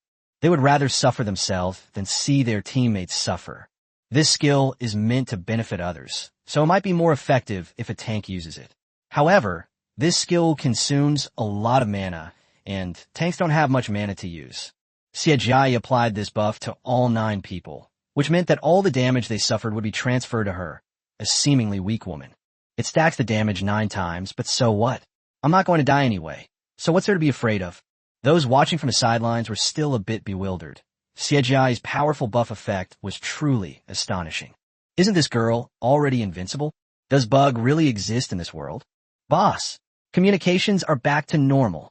They would rather suffer themselves than see their teammates suffer. This skill is meant to benefit others, so it might be more effective if a tank uses it. However, this skill consumes a lot of mana, and tanks don't have much mana to use. Xie Jia applied this buff to all 9 people, which meant that all the damage they suffered would be transferred to her, a seemingly weak woman. It stacks the damage 9 times, but so what? I'm not going to die anyway, so what's there to be afraid of? Those watching from the sidelines were still a bit bewildered. Xie Jia's powerful buff effect was truly astonishing. Isn't this girl already invincible? Does Bug really exist in this world? Boss, communications are back to normal.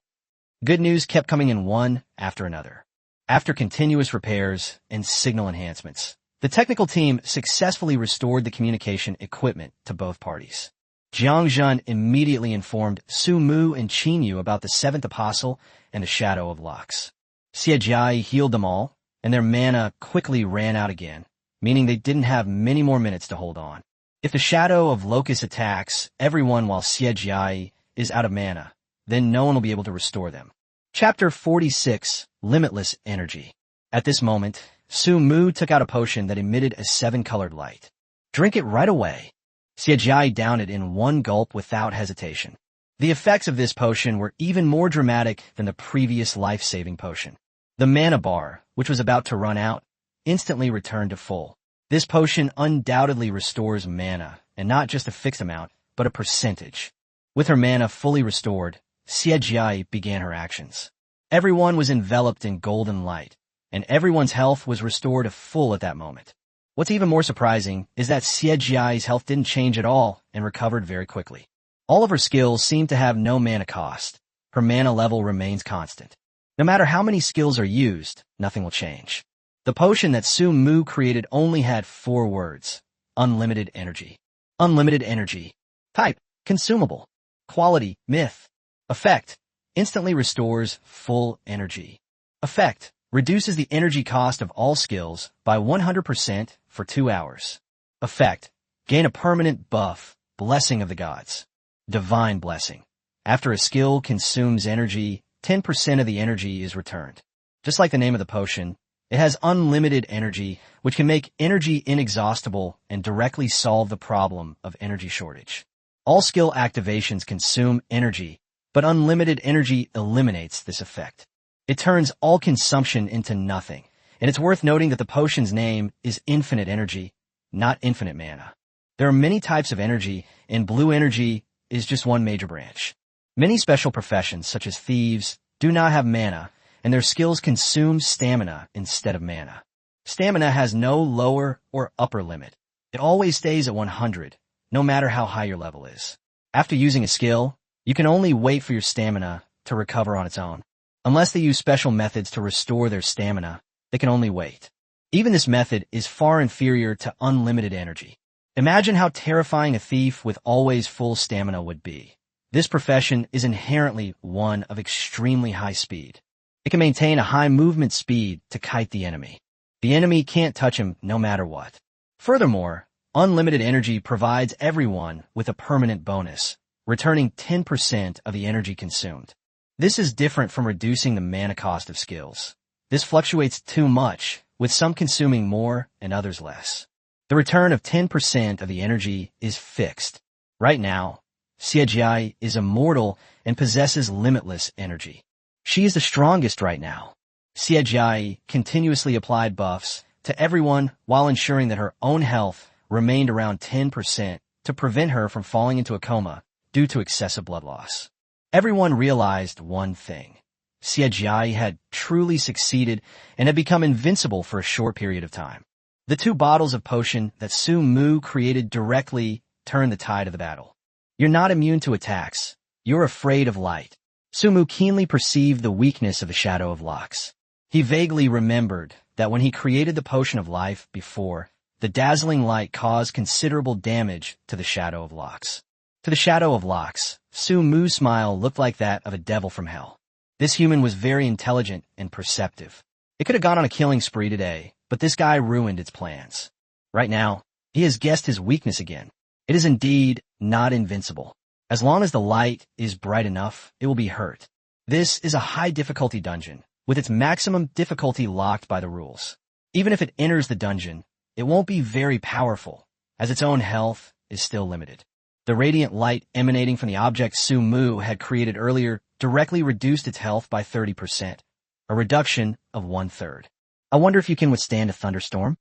Good news kept coming in one after another. After continuous repairs and signal enhancements, the technical team successfully restored the communication equipment to both parties. Jiang Zhen immediately informed Su Mu and Qin Yu about the 7th apostle and the shadow of Lox. Xie Jia healed them all, and their mana quickly ran out again, meaning they didn't have many more minutes to hold on. If the shadow of Locust attacks everyone while Xie Jia is out of mana, then no one will be able to restore them. Chapter 46, Limitless Energy. At this moment, Su Mu took out a potion that emitted a 7-colored light. Drink it right away. Xie Jia downed it in 1 gulp without hesitation. The effects of this potion were even more dramatic than the previous life-saving potion. The mana bar, which was about to run out, instantly returned to full. This potion undoubtedly restores mana, and not just a fixed amount, but a percentage. With her mana fully restored, Xie Jia began her actions. Everyone was enveloped in golden light, and everyone's health was restored to full at that moment. What's even more surprising is that Xie Jia's health didn't change at all and recovered very quickly. All of her skills seem to have no mana cost. Her mana level remains constant. No matter how many skills are used, nothing will change. The potion that Su Mu created only had 4 words. Unlimited energy. Unlimited energy. Type, consumable. Quality, myth. Effect, instantly restores full energy. Effect, reduces the energy cost of all skills by 100% for 2 hours. Effect, gain a permanent buff, blessing of the gods. Divine blessing. After a skill consumes energy, 10% of the energy is returned. Just like the name of the potion, it has unlimited energy, which can make energy inexhaustible and directly solve the problem of energy shortage. All skill activations consume energy, but unlimited energy eliminates this effect. It turns all consumption into nothing, and it's worth noting that the potion's name is infinite energy, not infinite mana. There are many types of energy, and blue energy is just one major branch. Many special professions, such as thieves, do not have mana, and their skills consume stamina instead of mana. Stamina has no lower or upper limit. It always stays at 100, no matter how high your level is. After using a skill, you can only wait for your stamina to recover on its own. Unless they use special methods to restore their stamina, they can only wait. Even this method is far inferior to unlimited energy. Imagine how terrifying a thief with always full stamina would be. This profession is inherently one of extremely high speed. It can maintain a high movement speed to kite the enemy. The enemy can't touch him no matter what. Furthermore, unlimited energy provides everyone with a permanent bonus, returning 10% of the energy consumed. This is different from reducing the mana cost of skills. This fluctuates too much, with some consuming more and others less. The return of 10% of the energy is fixed. Right now, Xie Jia is immortal and possesses limitless energy. She is the strongest right now. Xie Jia continuously applied buffs to everyone while ensuring that her own health remained around 10% to prevent her from falling into a coma due to excessive blood loss. Everyone realized one thing. Xie Jia had truly succeeded and had become invincible for a short period of time. The 2 bottles of potion that Su Mu created directly turned the tide of the battle. You're not immune to attacks. You're afraid of light. Su Mu keenly perceived the weakness of the Shadow of Locks. He vaguely remembered that when he created the Potion of Life before, the dazzling light caused considerable damage to the Shadow of Locks. To the Shadow of Locks, Su Mu's smile looked like that of a devil from hell. This human was very intelligent and perceptive. It could have gone on a killing spree today, but this guy ruined its plans. Right now, he has guessed his weakness again. It is indeed not invincible. As long as the light is bright enough, it will be hurt. This is a high difficulty dungeon, with its maximum difficulty locked by the rules. Even if it enters the dungeon, it won't be very powerful, as its own health is still limited. The radiant light emanating from the object Su Mu had created earlier directly reduced its health by 30%, a reduction of 1/3. I wonder if you can withstand a thunderstorm?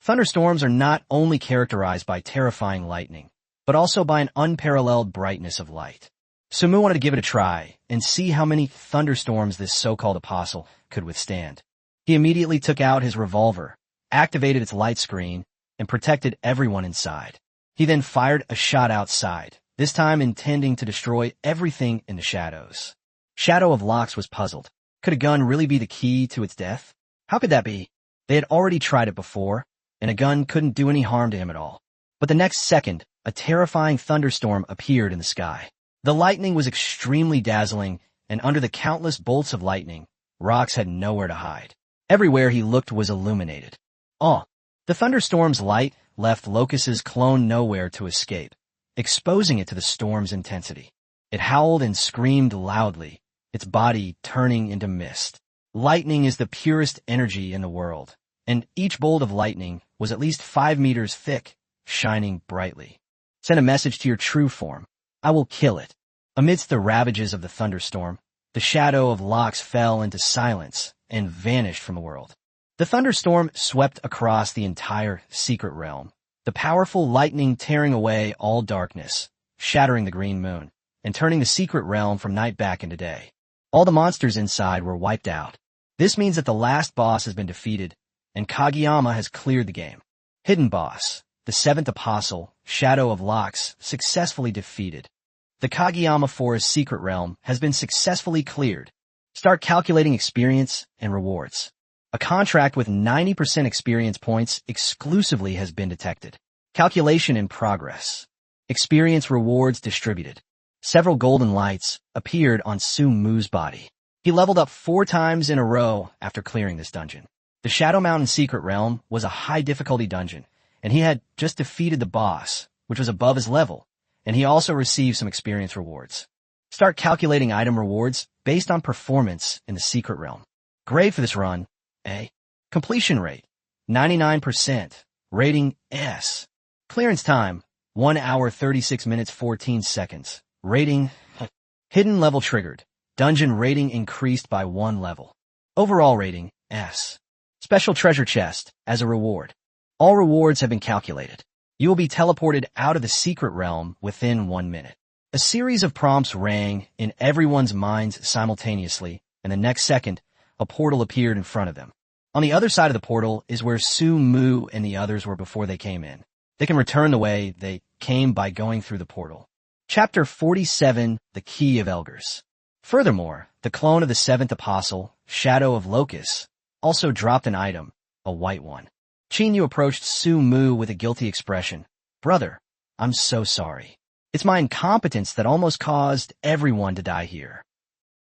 Thunderstorms are not only characterized by terrifying lightning, but also by an unparalleled brightness of light. Su Mu wanted to give it a try and see how many thunderstorms this so-called apostle could withstand. He immediately took out his revolver, activated its light screen, and protected everyone inside. He then fired a shot outside, this time intending to destroy everything in the shadows. Shadow of Locks was puzzled. Could a gun really be the key to its death? How could that be? They had already tried it before, and a gun couldn't do any harm to him at all. But the next second, a terrifying thunderstorm appeared in the sky. The lightning was extremely dazzling, and under the countless bolts of lightning, Rox had nowhere to hide. Everywhere he looked was illuminated. The thunderstorm's light left Locus's clone nowhere to escape, exposing it to the storm's intensity. It howled and screamed loudly, its body turning into mist. Lightning is the purest energy in the world, and each bolt of lightning was at least 5 meters thick, shining brightly. Send a message to your true form. I will kill it. Amidst the ravages of the thunderstorm, the Shadow of Locks fell into silence and vanished from the world. The thunderstorm swept across the entire secret realm, the powerful lightning tearing away all darkness, shattering the green moon, and turning the secret realm from night back into day. All the monsters inside were wiped out. This means that the last boss has been defeated, and Kageyama has cleared the game. Hidden boss, the seventh apostle, Shadow of Lox, successfully defeated. The Kageyama Forest secret realm has been successfully cleared. Start calculating experience and rewards. A contract with 90% experience points exclusively has been detected. Calculation in progress. Experience rewards distributed. Several golden lights appeared on Su Mu's body. He leveled up 4 times in a row after clearing this dungeon. The Shadow Mountain Secret Realm was a high difficulty dungeon, and he had just defeated the boss, which was above his level, and he also received some experience rewards. Start calculating item rewards based on performance in the Secret Realm. Grade for this run, A. Completion rate, 99%. Rating, S. Clearance time, 1 hour 36 minutes 14 seconds. Rating, hidden level triggered. Dungeon rating increased by 1 level. Overall rating, S. Special treasure chest as a reward. All rewards have been calculated. You will be teleported out of the secret realm within 1 minute. A series of prompts rang in everyone's minds simultaneously, and the next second, a portal appeared in front of them. On the other side of the portal is where Su Mu and the others were before they came in. They can return the way they came by going through the portal. Chapter 47, The Key of Elgers. Furthermore, the clone of the seventh apostle, Shadow of Lokus, also dropped an item, a white one. Qin Yu approached Su Mu with a guilty expression. Brother, I'm so sorry. It's my incompetence that almost caused everyone to die here.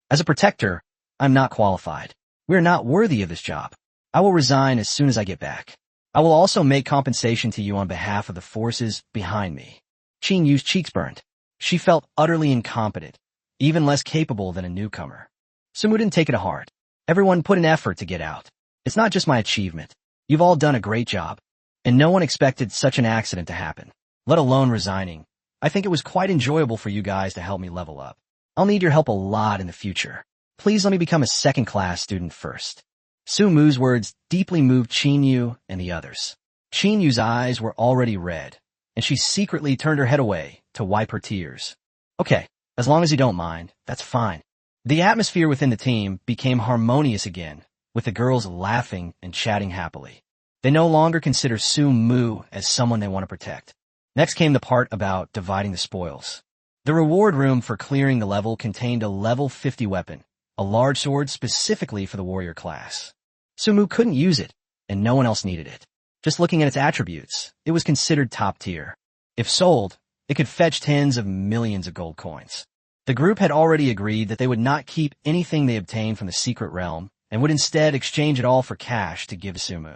As a protector, I'm not qualified. We're not worthy of this job. I will resign as soon as I get back. I will also make compensation to you on behalf of the forces behind me. Qin Yu's cheeks burned. She felt utterly incompetent, even less capable than a newcomer. Su Mu didn't take it to heart. Everyone put an effort to get out. It's not just my achievement. You've all done a great job, and no one expected such an accident to happen, let alone resigning. I think it was quite enjoyable for you guys to help me level up. I'll need your help a lot in the future. Please let me become a second-class student first. Su Mu's words deeply moved Qin Yu and the others. Qin Yu's eyes were already red, and she secretly turned her head away to wipe her tears. Okay, as long as you don't mind, that's fine. The atmosphere within the team became harmonious again, with the girls laughing and chatting happily. They no longer consider Su Mu as someone they want to protect. Next came the part about dividing the spoils. The reward room for clearing the level contained a level 50 weapon, a large sword specifically for the warrior class. Su Mu couldn't use it, and no one else needed it. Just looking at its attributes, it was considered top tier. If sold, it could fetch tens of millions of gold coins. The group had already agreed that they would not keep anything they obtained from the secret realm, and would instead exchange it all for cash to give to Su Mu.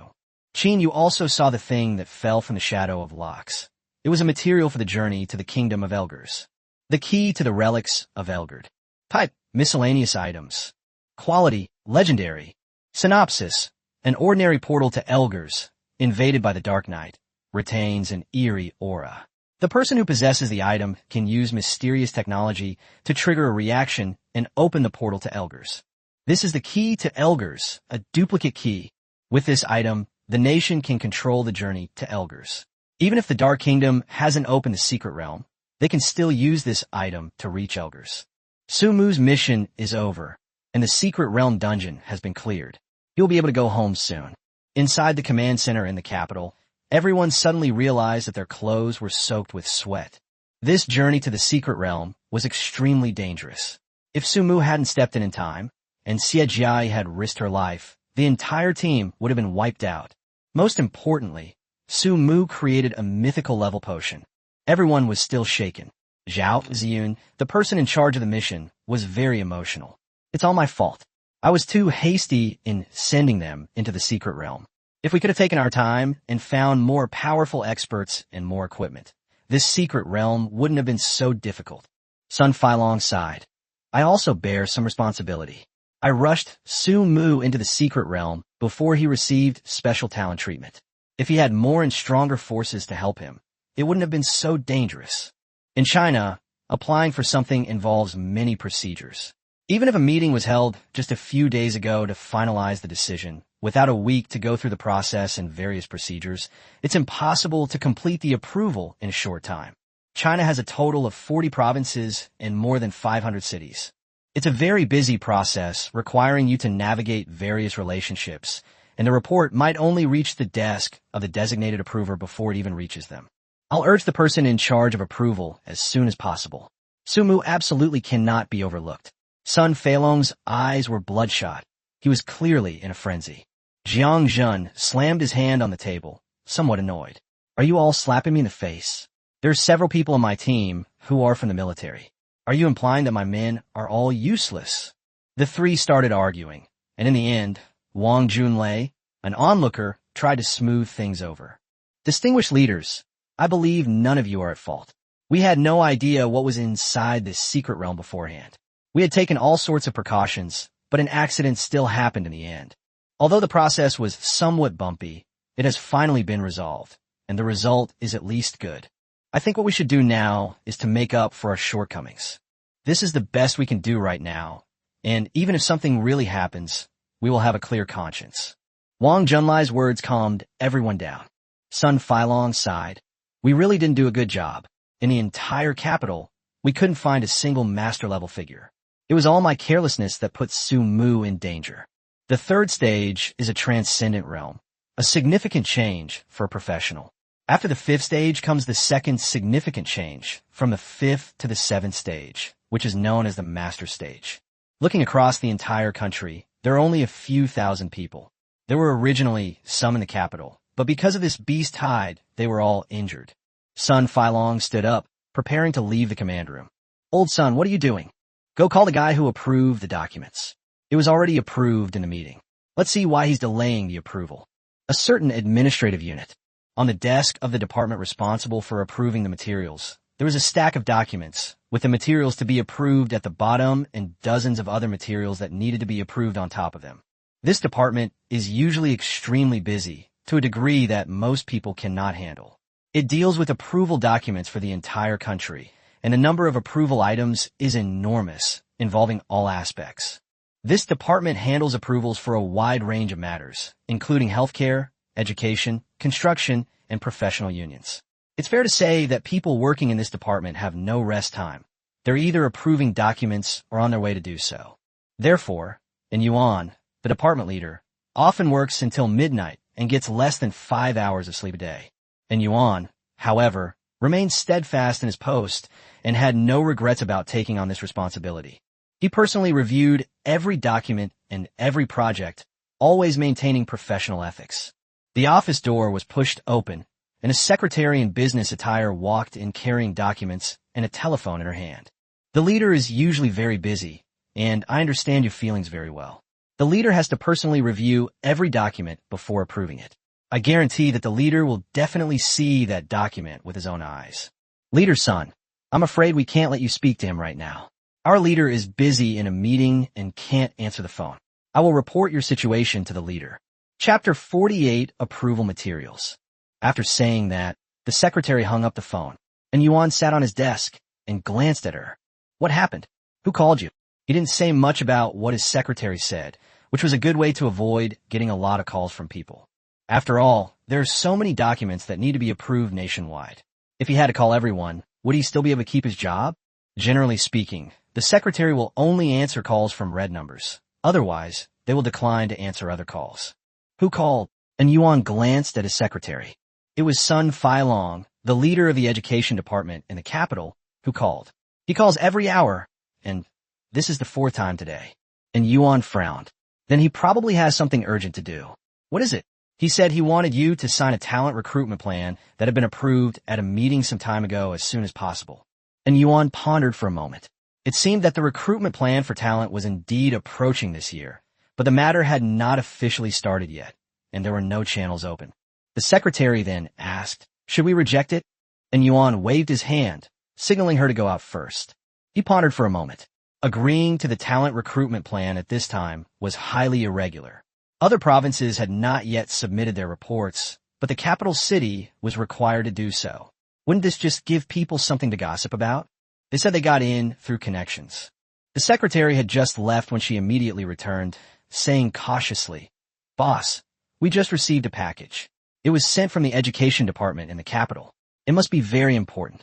Qin Yu also saw the thing that fell from the Shadow of Lox. It was a material for the journey to the Kingdom of Elgers. The key to the relics of Elgerd. Type, miscellaneous items. Quality, legendary. Synopsis, an ordinary portal to Elgers, invaded by the Dark Knight, retains an eerie aura. The person who possesses the item can use mysterious technology to trigger a reaction and open the portal to Elgers. This is the key to Elgers, a duplicate key. With this item, the nation can control the journey to Elgers. Even if the Dark Kingdom hasn't opened the secret realm, they can still use this item to reach Elgers. Su Mu's mission is over, and the secret realm dungeon has been cleared. He'll be able to go home soon. Inside the command center in the capital, everyone suddenly realized that their clothes were soaked with sweat. This journey to the secret realm was extremely dangerous. If Su Mu hadn't stepped in time, and Xie Jia had risked her life, the entire team would have been wiped out. Most importantly, Su Mu created a mythical level potion. Everyone was still shaken. Zhao Ziyun, the person in charge of the mission, was very emotional. It's all my fault. I was too hasty in sending them into the secret realm. If we could have taken our time and found more powerful experts and more equipment, this secret realm wouldn't have been so difficult. Sun Feilong sighed. I also bear some responsibility. I rushed Su Mu into the secret realm before he received special talent treatment. If he had more and stronger forces to help him, it wouldn't have been so dangerous. In China, applying for something involves many procedures. Even if a meeting was held just a few days ago to finalize the decision, without a week to go through the process and various procedures, it's impossible to complete the approval in a short time. China has a total of 40 provinces and more than 500 cities. It's a very busy process requiring you to navigate various relationships, and the report might only reach the desk of the designated approver before it even reaches them. I'll urge the person in charge of approval as soon as possible. Sumu absolutely cannot be overlooked. Sun Feilong's eyes were bloodshot. He was clearly in a frenzy. Jiang Zhen slammed his hand on the table, somewhat annoyed. Are you all slapping me in the face? There are several people on my team who are from the military. Are you implying that my men are all useless? The three started arguing, and in the end, Wang Junlei, an onlooker, tried to smooth things over. Distinguished leaders, I believe none of you are at fault. We had no idea what was inside this secret realm beforehand. We had taken all sorts of precautions, but an accident still happened in the end. Although the process was somewhat bumpy, it has finally been resolved, and the result is at least good. I think what we should do now is to make up for our shortcomings. This is the best we can do right now, and even if something really happens, we will have a clear conscience. Wang Junlai's words calmed everyone down. Sun Feilong sighed. We really didn't do a good job. In the entire capital, we couldn't find a single master-level figure. It was all my carelessness that put Su Mu in danger. The third stage is a transcendent realm, a significant change for a professional. After the fifth stage comes the second significant change, from the fifth to the seventh stage, which is known as the master stage. Looking across the entire country, there are only a few thousand people. There were originally some in the capital, but because of this beast tide, they were all injured. Sun Feilong stood up, preparing to leave the command room. Old Sun, what are you doing? Go call the guy who approved the documents. It was already approved in the meeting. Let's see why he's delaying the approval. A certain administrative unit. On the desk of the department responsible for approving the materials, there was a stack of documents, with the materials to be approved at the bottom and dozens of other materials that needed to be approved on top of them. This department is usually extremely busy, to a degree that most people cannot handle. It deals with approval documents for the entire country, and the number of approval items is enormous, involving all aspects. This department handles approvals for a wide range of matters, including healthcare, education, construction, and professional unions. It's fair to say that people working in this department have no rest time. They're either approving documents or on their way to do so. Therefore, in Yuan, the department leader, often works until midnight and gets less than 5 hours of sleep a day. And Yuan, however, remained steadfast in his post and had no regrets about taking on this responsibility. He personally reviewed every document and every project, always maintaining professional ethics. The office door was pushed open, and a secretary in business attire walked in carrying documents and a telephone in her hand. The leader is usually very busy, and I understand your feelings very well. The leader has to personally review every document before approving it. I guarantee that the leader will definitely see that document with his own eyes. Leader's son, I'm afraid we can't let you speak to him right now. Our leader is busy in a meeting and can't answer the phone. I will report your situation to the leader. Chapter 48, Approval Materials. After saying that, the secretary hung up the phone, and Yuan sat on his desk and glanced at her. What happened? Who called you? He didn't say much about what his secretary said, which was a good way to avoid getting a lot of calls from people. After all, there are so many documents that need to be approved nationwide. If he had to call everyone, would he still be able to keep his job? Generally speaking, the secretary will only answer calls from red numbers. Otherwise, they will decline to answer other calls. Who called? And Yuan glanced at his secretary. It was Sun Feilong, the leader of the education department in the capital, who called. He calls every hour, and this is the fourth time today. And Yuan frowned. Then he probably has something urgent to do. What is it? He said he wanted you to sign a talent recruitment plan that had been approved at a meeting some time ago as soon as possible. And Yuan pondered for a moment. It seemed that the recruitment plan for talent was indeed approaching this year, but the matter had not officially started yet, and there were no channels open. The secretary then asked, should we reject it? And Yuan waved his hand, signaling her to go out first. He pondered for a moment. Agreeing to the talent recruitment plan at this time was highly irregular. Other provinces had not yet submitted their reports, but the capital city was required to do so. Wouldn't this just give people something to gossip about? They said they got in through connections. The secretary had just left when she immediately returned, saying cautiously, Boss, we just received a package. It was sent from the education department in the capital. It must be very important.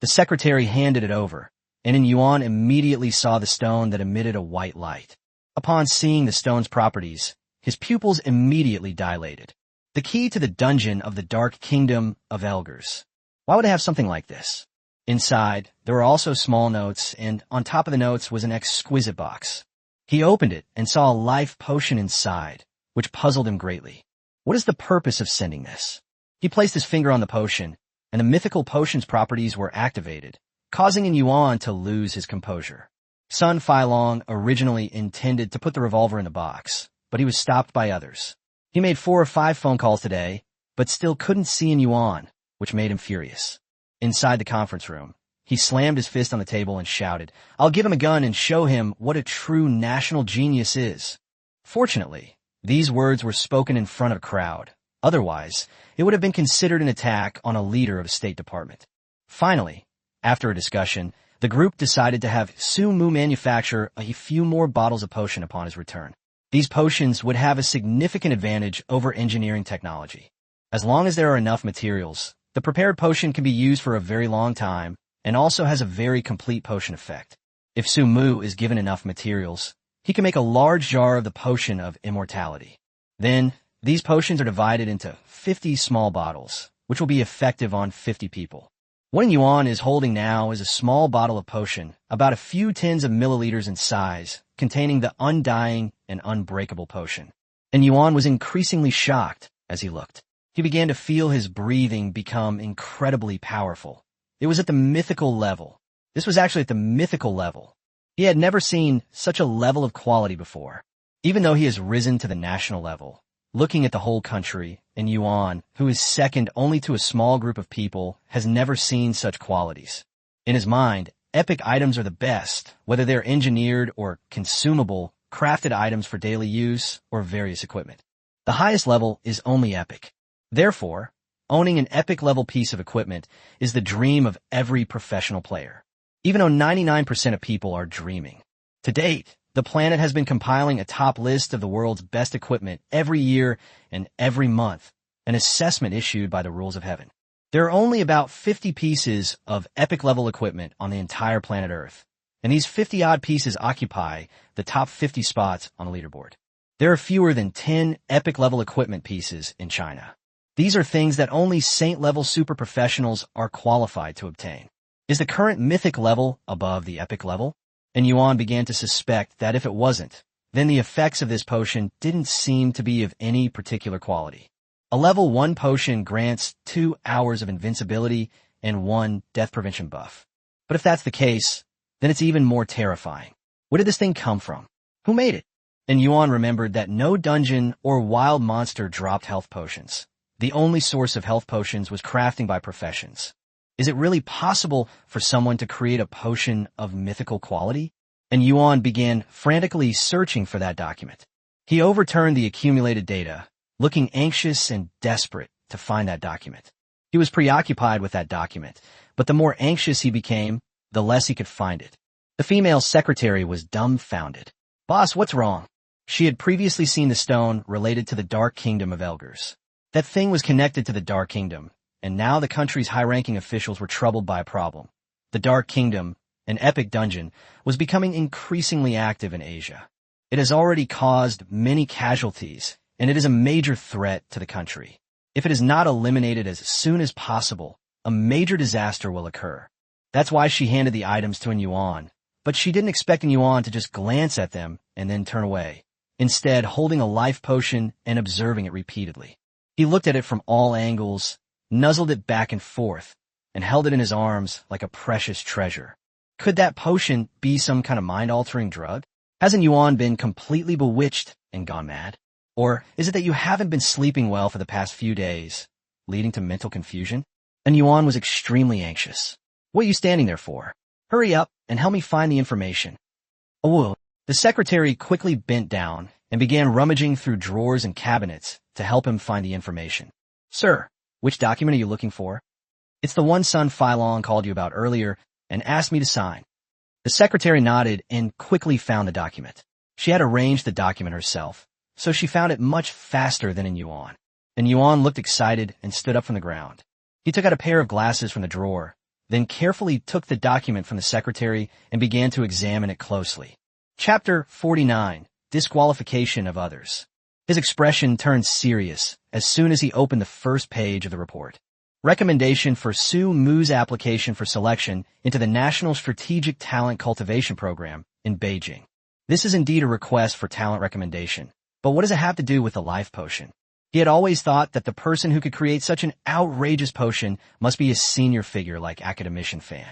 The secretary handed it over, and In Yuan immediately saw the stone that emitted a white light. Upon seeing the stone's properties, his pupils immediately dilated. The key to the dungeon of the Dark Kingdom of Elgers. Why would I have something like this? Inside, there were also small notes, and on top of the notes was an exquisite box. He opened it and saw a life potion inside, which puzzled him greatly. What is the purpose of sending this? He placed his finger on the potion, and the mythical potion's properties were activated, causing In Yuan to lose his composure. Sun Failong originally intended to put the revolver in the box, but he was stopped by others. He made 4 or 5 phone calls today, but still couldn't see In Yuan, which made him furious. Inside the conference room, he slammed his fist on the table and shouted, "I'll give him a gun and show him what a true national genius is." Fortunately, these words were spoken in front of a crowd. Otherwise, it would have been considered an attack on a leader of a State Department. Finally, after a discussion, the group decided to have Su Mu manufacture a few more bottles of potion upon his return. These potions would have a significant advantage over engineering technology. As long as there are enough materials, the prepared potion can be used for a very long time and also has a very complete potion effect. If Su Mu is given enough materials, he can make a large jar of the potion of immortality. Then, these potions are divided into 50 small bottles, which will be effective on 50 people. What In Yuan is holding now is a small bottle of potion, about a few tens of milliliters in size, containing the undying and unbreakable potion. In Yuan was increasingly shocked as he looked. He began to feel his breathing become incredibly powerful. It was at the mythical level. This was actually at the mythical level. He had never seen such a level of quality before. Even though he has risen to the national level, looking at the whole country, In Yuan, who is second only to a small group of people, has never seen such qualities. In his mind, epic items are the best, whether they're engineered or consumable, crafted items for daily use, or various equipment. The highest level is only epic. Therefore, owning an epic-level piece of equipment is the dream of every professional player, even though 99% of people are dreaming. To date, the planet has been compiling a top list of the world's best equipment every year and every month, an assessment issued by the rules of heaven. There are only about 50 pieces of epic-level equipment on the entire planet Earth, and these 50-odd pieces occupy the top 50 spots on the leaderboard. There are fewer than 10 epic-level equipment pieces in China. These are things that only saint-level super professionals are qualified to obtain. Is the current mythic level above the epic level? And Yuan began to suspect that if it wasn't, then the effects of this potion didn't seem to be of any particular quality. A level 1 potion grants 2 hours of invincibility and 1 death prevention buff. But if that's the case, then it's even more terrifying. Where did this thing come from? Who made it? And Yuan remembered that no dungeon or wild monster dropped health potions. The only source of health potions was crafting by professions. Is it really possible for someone to create a potion of mythical quality? And Yuan began frantically searching for that document. He overturned the accumulated data, looking anxious and desperate to find that document. He was preoccupied with that document, but the more anxious he became, the less he could find it. The female secretary was dumbfounded. "Boss, what's wrong?" She had previously seen the stone related to the Dark Kingdom of Elgers. That thing was connected to the Dark Kingdom, and now the country's high-ranking officials were troubled by a problem. The Dark Kingdom, an epic dungeon, was becoming increasingly active in Asia. It has already caused many casualties, and it is a major threat to the country. If it is not eliminated as soon as possible, a major disaster will occur. That's why she handed the items to In Yuan, but she didn't expect In Yuan to just glance at them and then turn away, instead holding a life potion and observing it repeatedly. He looked at it from all angles, nuzzled it back and forth, and held it in his arms like a precious treasure. Could that potion be some kind of mind-altering drug? Hasn't Yuan been completely bewitched and gone mad? Or is it that you haven't been sleeping well for the past few days, leading to mental confusion? And Yuan was extremely anxious. "What are you standing there for? Hurry up and help me find the information." "Oh." The secretary quickly bent down and began rummaging through drawers and cabinets to help him find the information. "Sir, which document are you looking for?" "It's the one Sun Failong called you about earlier and asked me to sign." The secretary nodded and quickly found the document. She had arranged the document herself, so she found it much faster than In Yuan. And Yuan looked excited and stood up from the ground. He took out a pair of glasses from the drawer, then carefully took the document from the secretary and began to examine it closely. Chapter 49. Disqualification of Others. His expression turned serious as soon as he opened the first page of the report. Recommendation for Su Mu's application for selection into the National Strategic Talent Cultivation Program in Beijing. This is indeed a request for talent recommendation, but what does it have to do with the life potion? He had always thought that the person who could create such an outrageous potion must be a senior figure like Academician Fan.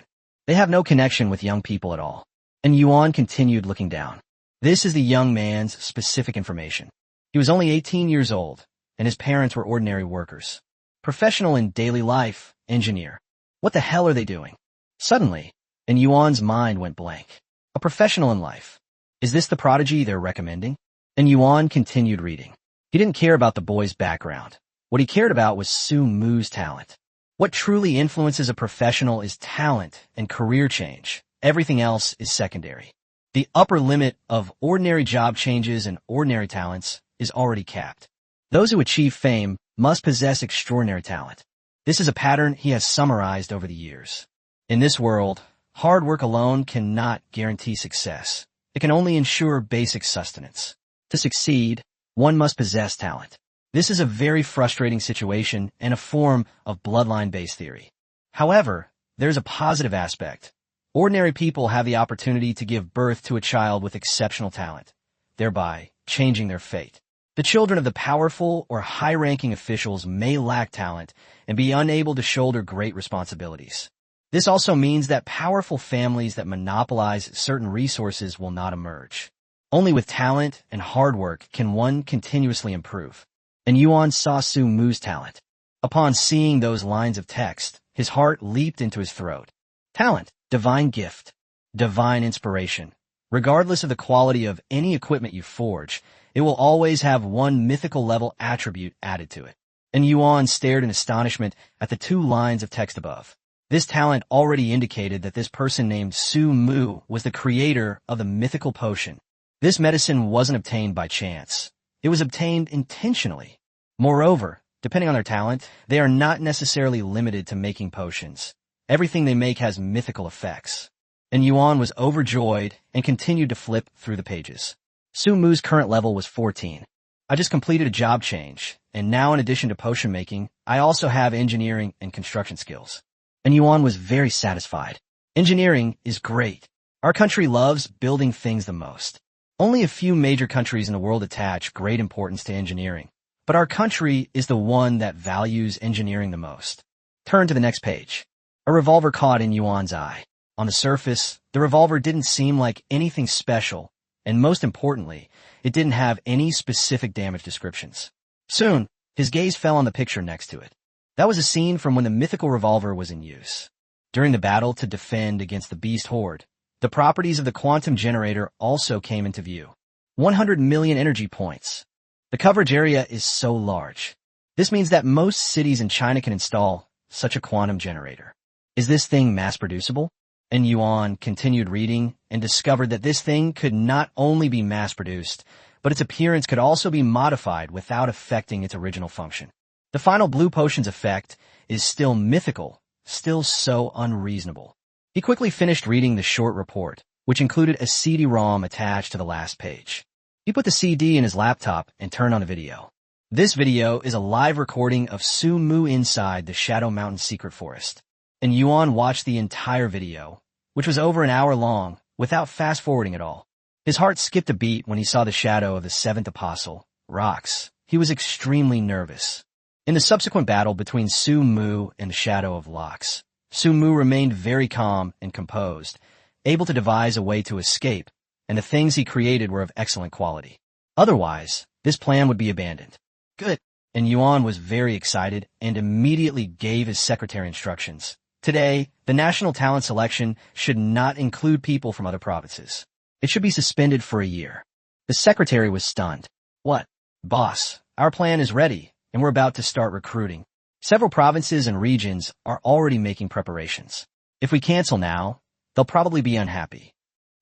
They have no connection with young people at all. And Yuan continued looking down. This is the young man's specific information. He was only 18 years old, and his parents were ordinary workers. Professional in daily life, engineer. What the hell are they doing? Suddenly, and Yuan's mind went blank. A professional in life. Is this the prodigy they're recommending? And Yuan continued reading. He didn't care about the boy's background. What he cared about was Su Mu's talent. What truly influences a professional is talent and career change. Everything else is secondary. The upper limit of ordinary job changes and ordinary talents is already capped. Those who achieve fame must possess extraordinary talent. This is a pattern he has summarized over the years. In this world, hard work alone cannot guarantee success. It can only ensure basic sustenance. To succeed, one must possess talent. This is a very frustrating situation and a form of bloodline-based theory. However, there's a positive aspect. Ordinary people have the opportunity to give birth to a child with exceptional talent, thereby changing their fate. The children of the powerful or high-ranking officials may lack talent and be unable to shoulder great responsibilities. This also means that powerful families that monopolize certain resources will not emerge. Only with talent and hard work can one continuously improve. And Yuan saw Su Mu's talent. Upon seeing those lines of text, his heart leaped into his throat. Talent, divine gift, divine inspiration. Regardless of the quality of any equipment you forge, it will always have one mythical level attribute added to it. And Yuan stared in astonishment at the 2 lines of text above. This talent already indicated that this person named Su Mu was the creator of the mythical potion. This medicine wasn't obtained by chance. It was obtained intentionally. Moreover, depending on their talent, they are not necessarily limited to making potions. Everything they make has mythical effects. And Yuan was overjoyed and continued to flip through the pages. Su Mu's current level was 14. I just completed a job change, and now in addition to potion making, I also have engineering and construction skills. And Yuan was very satisfied. Engineering is great. Our country loves building things the most. Only a few major countries in the world attach great importance to engineering, but our country is the one that values engineering the most. Turn to the next page. A revolver caught in Yuan's eye. On the surface, the revolver didn't seem like anything special, and most importantly, it didn't have any specific damage descriptions. Soon, his gaze fell on the picture next to it. That was a scene from when the mythical revolver was in use. During the battle to defend against the beast horde, the properties of the quantum generator also came into view. 100 million energy points. The coverage area is so large. This means that most cities in China can install such a quantum generator. Is this thing mass-producible? And Yuan continued reading and discovered that this thing could not only be mass-produced, but its appearance could also be modified without affecting its original function. The final blue potion's effect is still mythical, still so unreasonable. He quickly finished reading the short report, which included a CD-ROM attached to the last page. He put the CD in his laptop and turned on a video. This video is a live recording of Su Mu inside the Shadow Mountain secret forest. And Yuan watched the entire video, which was over an hour long, without fast-forwarding at all. His heart skipped a beat when he saw the shadow of the 7th apostle, Rox. He was extremely nervous. In the subsequent battle between Su Mu and the shadow of Lox, Su Mu remained very calm and composed, able to devise a way to escape, and the things he created were of excellent quality. Otherwise, this plan would be abandoned. Good. And Yuan was very excited and immediately gave his secretary instructions. Today, the national talent selection should not include people from other provinces. It should be suspended for a year. The secretary was stunned. What? Boss, our plan is ready, and we're about to start recruiting. Several provinces and regions are already making preparations. If we cancel now, they'll probably be unhappy.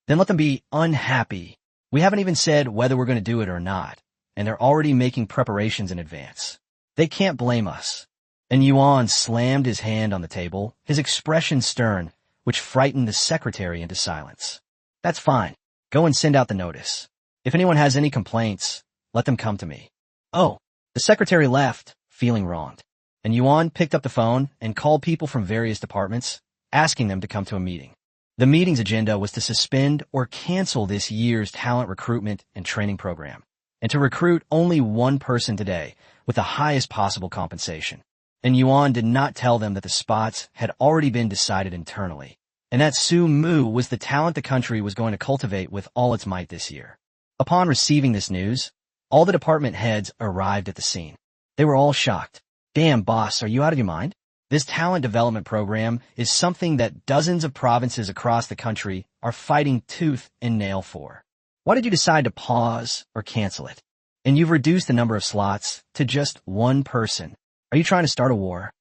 Then let them be unhappy. We haven't even said whether we're going to do it or not, and they're already making preparations in advance. They can't blame us. And Yuan slammed his hand on the table, his expression stern, which frightened the secretary into silence. That's fine. Go and send out the notice. If anyone has any complaints, let them come to me. Oh, the secretary left, feeling wronged. And Yuan picked up the phone and called people from various departments, asking them to come to a meeting. The meeting's agenda was to suspend or cancel this year's talent recruitment and training program, and to recruit only one person today with the highest possible compensation. And Yuan did not tell them that the spots had already been decided internally, and that Su Mu was the talent the country was going to cultivate with all its might this year. Upon receiving this news, all the department heads arrived at the scene. They were all shocked. Damn, boss, are you out of your mind? This talent development program is something that dozens of provinces across the country are fighting tooth and nail for. Why did you decide to pause or cancel it? And you've reduced the number of slots to just one person. Are you trying to start a war?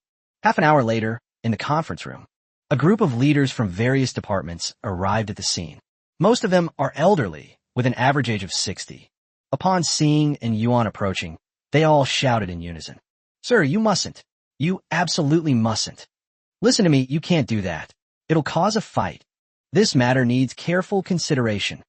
Half an hour later, in the conference room, a group of leaders from various departments arrived at the scene. Most of them are elderly, with an average age of 60. Upon seeing and Yuan approaching, they all shouted in unison. Sir, you mustn't. You absolutely mustn't. Listen to me, you can't do that. It'll cause a fight. This matter needs careful consideration.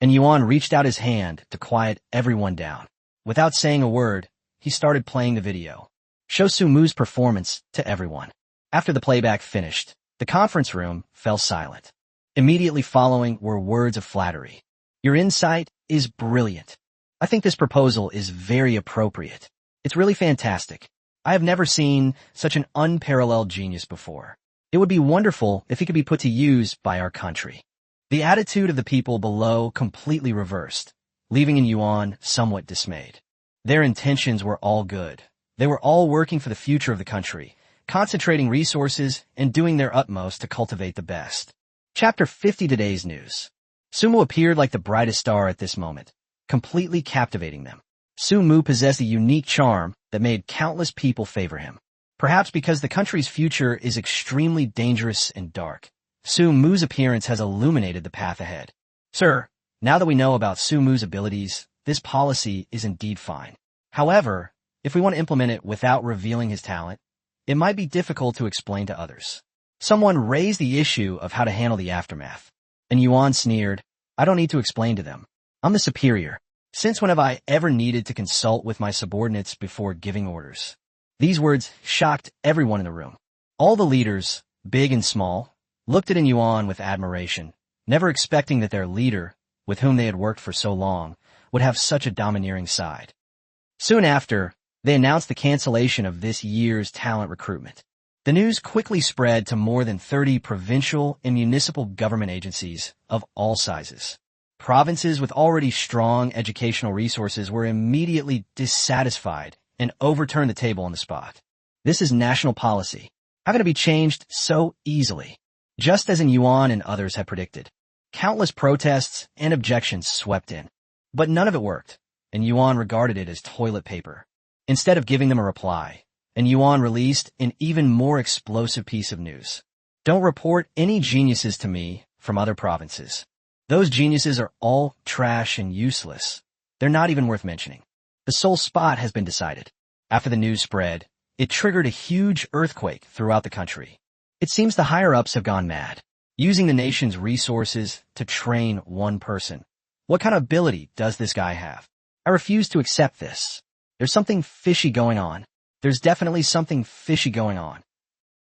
And Yuan reached out his hand to quiet everyone down. Without saying a word, he started playing the video. Show Su Mu's performance to everyone. After the playback finished, the conference room fell silent. Immediately following were words of flattery. Your insight is brilliant. I think this proposal is very appropriate. It's really fantastic. I have never seen such an unparalleled genius before. It would be wonderful if he could be put to use by our country. The attitude of the people below completely reversed, leaving Yuan somewhat dismayed. Their intentions were all good. They were all working for the future of the country, concentrating resources and doing their utmost to cultivate the best. Chapter 50 Today's News. Su Mu appeared like the brightest star at this moment, completely captivating them. Su Mu possessed a unique charm that made countless people favor him. Perhaps because the country's future is extremely dangerous and dark, Su Mu's appearance has illuminated the path ahead. Sir, now that we know about Su Mu's abilities, this policy is indeed fine. However, if we want to implement it without revealing his talent, it might be difficult to explain to others. Someone raised the issue of how to handle the aftermath. And Yuan sneered, I don't need to explain to them. I'm the superior. Since when have I ever needed to consult with my subordinates before giving orders? These words shocked everyone in the room. All the leaders, big and small, looked at Yuan with admiration, never expecting that their leader, with whom they had worked for so long, would have such a domineering side. Soon after, they announced the cancellation of this year's talent recruitment. The news quickly spread to more than 30 provincial and municipal government agencies of all sizes. Provinces with already strong educational resources were immediately dissatisfied and overturned the table on the spot. This is national policy. How can it be changed so easily? Just as Yuan and others had predicted, countless protests and objections swept in. But none of it worked, and Yuan regarded it as toilet paper. Instead of giving them a reply, Yuan released an even more explosive piece of news. Don't report any geniuses to me from other provinces. Those geniuses are all trash and useless. They're not even worth mentioning. The sole spot has been decided. After the news spread, it triggered a huge earthquake throughout the country. It seems the higher-ups have gone mad, using the nation's resources to train one person. What kind of ability does this guy have? I refuse to accept this. There's something fishy going on. There's definitely something fishy going on.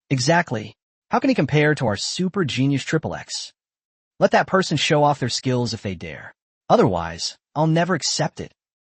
Exactly. How can he compare to our super genius Triple X? Let that person show off their skills if they dare. Otherwise, I'll never accept it.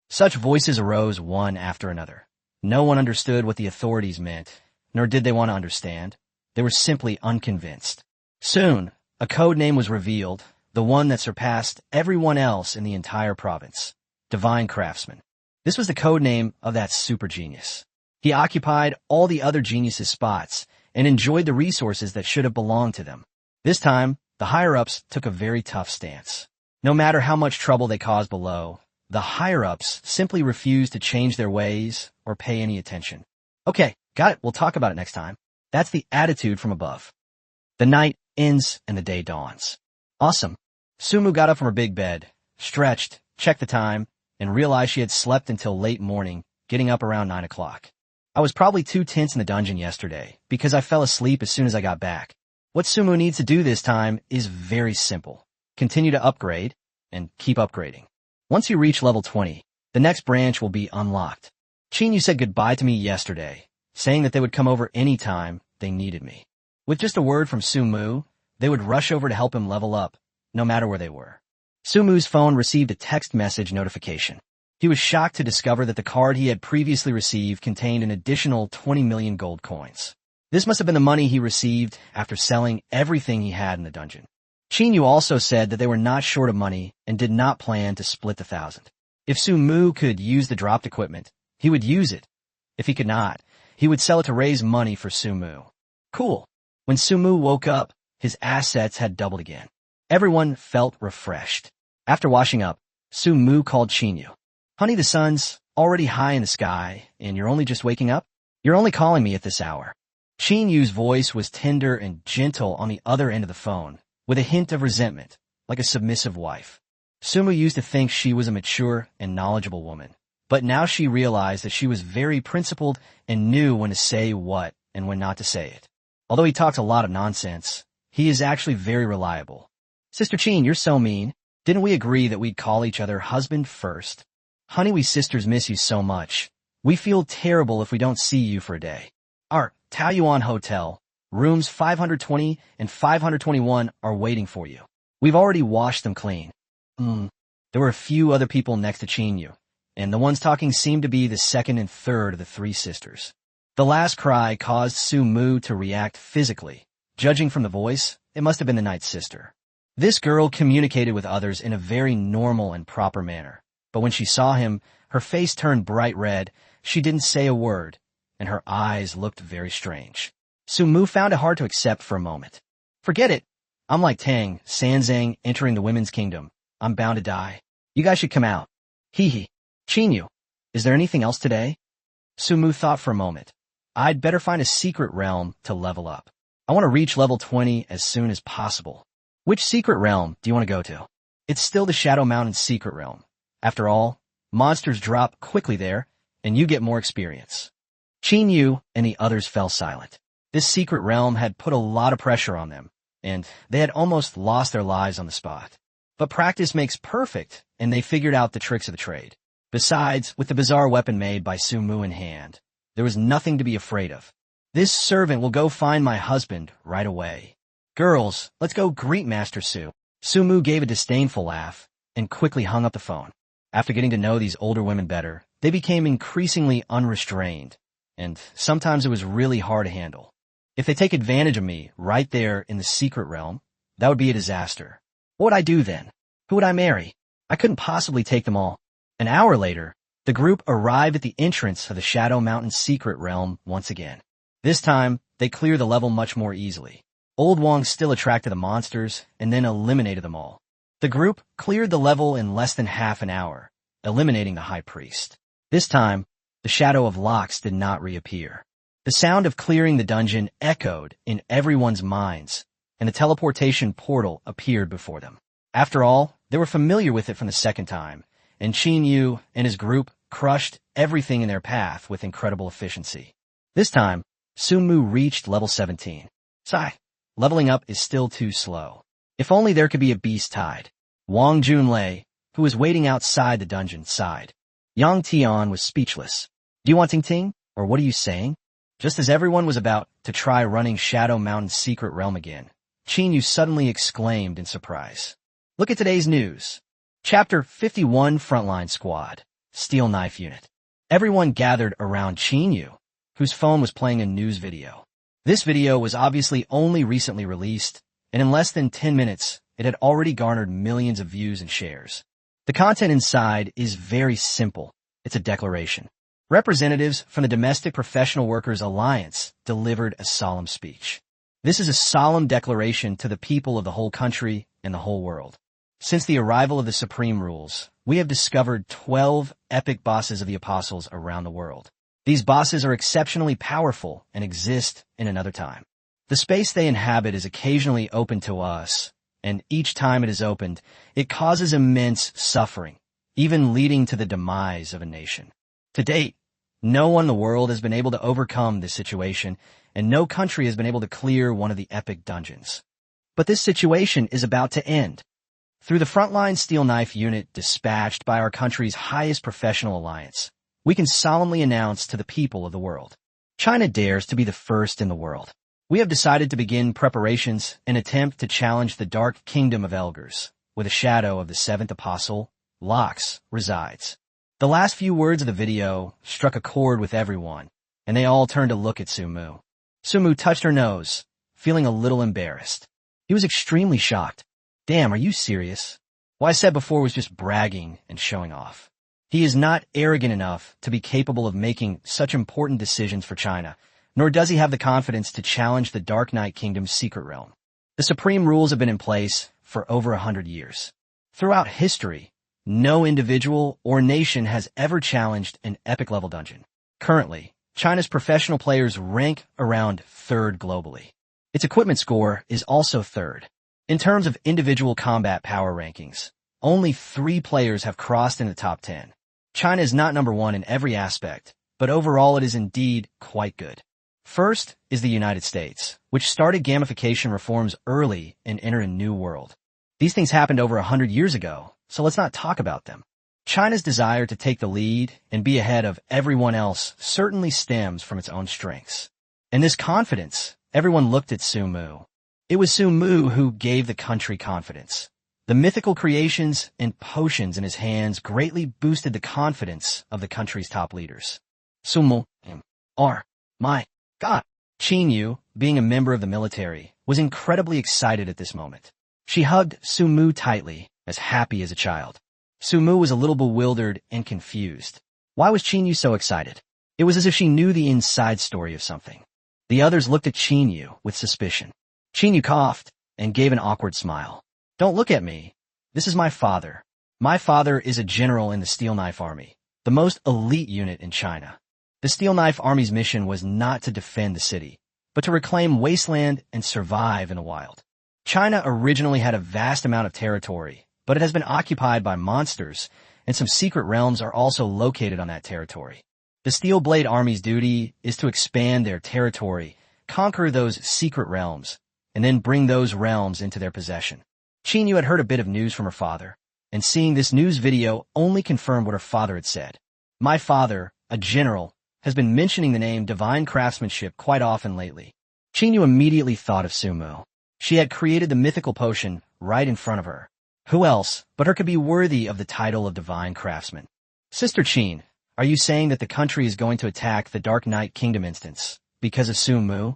Such voices arose one after another. No one understood what the authorities meant, nor did they want to understand. They were simply unconvinced. Soon, a code name was revealed, the one that surpassed everyone else in the entire province. Divine Craftsman. This was the code name of that super genius. He occupied all the other geniuses' spots and enjoyed the resources that should have belonged to them. This time, the higher-ups took a very tough stance. No matter how much trouble they caused below, the higher-ups simply refused to change their ways or pay any attention. Okay, got it. We'll talk about it next time. That's the attitude from above. The night ends and the day dawns. Awesome. Su Mu got up from her big bed, stretched, checked the time, and realized she had slept until late morning, getting up around 9 o'clock. I was probably too tense in the dungeon yesterday because I fell asleep as soon as I got back. What Sumu needs to do this time is very simple. Continue to upgrade and keep upgrading. Once you reach level 20, the next branch will be unlocked. Chinyu said goodbye to me yesterday, saying that they would come over anytime they needed me. With just a word from Sumu, they would rush over to help him level up, no matter where they were. Sumu's phone received a text message notification. He was shocked to discover that the card he had previously received contained an additional 20 million gold coins. This must have been the money he received after selling everything he had in the dungeon. Chinyu also said that they were not short of money and did not plan to split the 1,000. If Sumu could use the dropped equipment, he would use it. If he could not, he would sell it to raise money for Sumu. Cool. When Sumu woke up, his assets had doubled again. Everyone felt refreshed. After washing up, Sumu called Chinyu. Honey, the sun's already high in the sky, and you're only just waking up? You're only calling me at this hour. Chinyu's voice was tender and gentle on the other end of the phone, with a hint of resentment, like a submissive wife. Sumu used to think she was a mature and knowledgeable woman, but now she realized that she was very principled and knew when to say what and when not to say it. Although he talked a lot of nonsense, he is actually very reliable. Sister Chin, you're so mean. Didn't we agree that we'd call each other husband first? Honey, we sisters miss you so much. We feel terrible if we don't see you for a day. Our Taoyuan Hotel, rooms 520 and 521 are waiting for you. We've already washed them clean. There were a few other people next to Chinyu, and the ones talking seemed to be the second and third of the three sisters. The last cry caused Sumu to react physically. Judging from the voice, it must have been the Knight's sister. This girl communicated with others in a very normal and proper manner. But when she saw him, her face turned bright red, she didn't say a word, and her eyes looked very strange. Sumu found it hard to accept for a moment. Forget it. I'm like Tang, Sanzang entering the women's kingdom. I'm bound to die. You guys should come out. Hee hee. Chinyu, is there anything else today? Sumu thought for a moment. I'd better find a secret realm to level up. I want to reach level 20 as soon as possible. Which secret realm do you want to go to? It's still the Shadow Mountain secret realm. After all, monsters drop quickly there, and you get more experience. Chinyu and the others fell silent. This secret realm had put a lot of pressure on them, and they had almost lost their lives on the spot. But practice makes perfect, and they figured out the tricks of the trade. Besides, with the bizarre weapon made by Sumu in hand, there was nothing to be afraid of. This servant will go find my husband right away. Girls, let's go greet Master Su. Sumu gave a disdainful laugh and quickly hung up the phone. After getting to know these older women better, they became increasingly unrestrained, and sometimes it was really hard to handle. If they take advantage of me right there in the secret realm, that would be a disaster. What would I do then? Who would I marry? I couldn't possibly take them all. An hour later, the group arrived at the entrance of the Shadow Mountain secret realm once again. This time, they cleared the level much more easily. Old Wong still attracted the monsters and then eliminated them all. The group cleared the level in less than half an hour, eliminating the High Priest. This time, the shadow of Lox did not reappear. The sound of clearing the dungeon echoed in everyone's minds, and the teleportation portal appeared before them. After all, they were familiar with it from the second time, and Chinyu and his group crushed everything in their path with incredible efficiency. This time, Sumu reached level 17. Sigh, leveling up is still too slow. If only there could be a beast tide. Wang Junlei, who was waiting outside the dungeon, sighed. Yang Tian was speechless. Do you want Ting Ting, or what are you saying? Just as everyone was about to try running Shadow Mountain's secret realm again, Chinyu suddenly exclaimed in surprise. Look at today's news. Chapter 51 Frontline Squad, Steel Knife Unit. Everyone gathered around Chinyu, whose phone was playing a news video. This video was obviously only recently released, and in less than 10 minutes, it had already garnered millions of views and shares. The content inside is very simple. It's a declaration. Representatives from the Domestic Professional Workers Alliance delivered a solemn speech. This is a solemn declaration to the people of the whole country and the whole world. Since the arrival of the Supreme Rules, we have discovered 12 epic bosses of the apostles around the world. These bosses are exceptionally powerful and exist in another time. The space they inhabit is occasionally open to us, and each time it is opened, it causes immense suffering, even leading to the demise of a nation. To date, No one in the world has been able to overcome this situation, and no country has been able to clear one of the epic dungeons. But this situation is about to end. Through the frontline steel knife unit dispatched by our country's highest professional alliance, we can solemnly announce to the people of the world, China dares to be the first in the world. We have decided to begin preparations and attempt to challenge the Dark Kingdom of Elgers, where the shadow of the seventh apostle, Lox, resides. The last few words of the video struck a chord with everyone, and they all turned to look at Su Mu. Su Mu touched her nose, feeling a little embarrassed. He was extremely shocked. Damn, are you serious? What I said before was just bragging and showing off. He is not arrogant enough to be capable of making such important decisions for China, nor does he have the confidence to challenge the Dark Knight Kingdom's secret realm. The supreme rules have been in place for over 100 years. Throughout history, no individual or nation has ever challenged an epic-level dungeon. Currently, China's professional players rank around third globally. Its equipment score is also third. In terms of individual combat power rankings, only 3 players have crossed in the top 10. China is not number 1 in every aspect, but overall it is indeed quite good. First is the United States, which started gamification reforms early and entered a new world. These things happened over 100 years ago, so let's not talk about them. China's desire to take the lead and be ahead of everyone else certainly stems from its own strengths. In this confidence, everyone looked at Su Mu. It was Su Mu who gave the country confidence. The mythical creations and potions in his hands greatly boosted the confidence of the country's top leaders. Su Mu, my God. Qin Yu, being a member of the military, was incredibly excited at this moment. She hugged Su Mu tightly, as happy as a child. Su Mu was a little bewildered and confused. Why was Qin Yu so excited? It was as if she knew the inside story of something. The others looked at Qin Yu with suspicion. Qin Yu coughed and gave an awkward smile. Don't look at me. This is my father. My father is a general in the Steel Knife Army, the most elite unit in China. The Steel Knife Army's mission was not to defend the city, but to reclaim wasteland and survive in the wild. China originally had a vast amount of territory, but it has been occupied by monsters, and some secret realms are also located on that territory. The Steel Blade Army's duty is to expand their territory, conquer those secret realms, and then bring those realms into their possession. Qin Yu had heard a bit of news from her father, and seeing this news video only confirmed what her father had said. My father, a general, has been mentioning the name Divine Craftsmanship quite often lately. Qin Yu immediately thought of Su Mu. She had created the mythical potion right in front of her. Who else but her could be worthy of the title of Divine Craftsman? Sister Qin, are you saying that the country is going to attack the Dark Knight Kingdom instance because of Su Mu?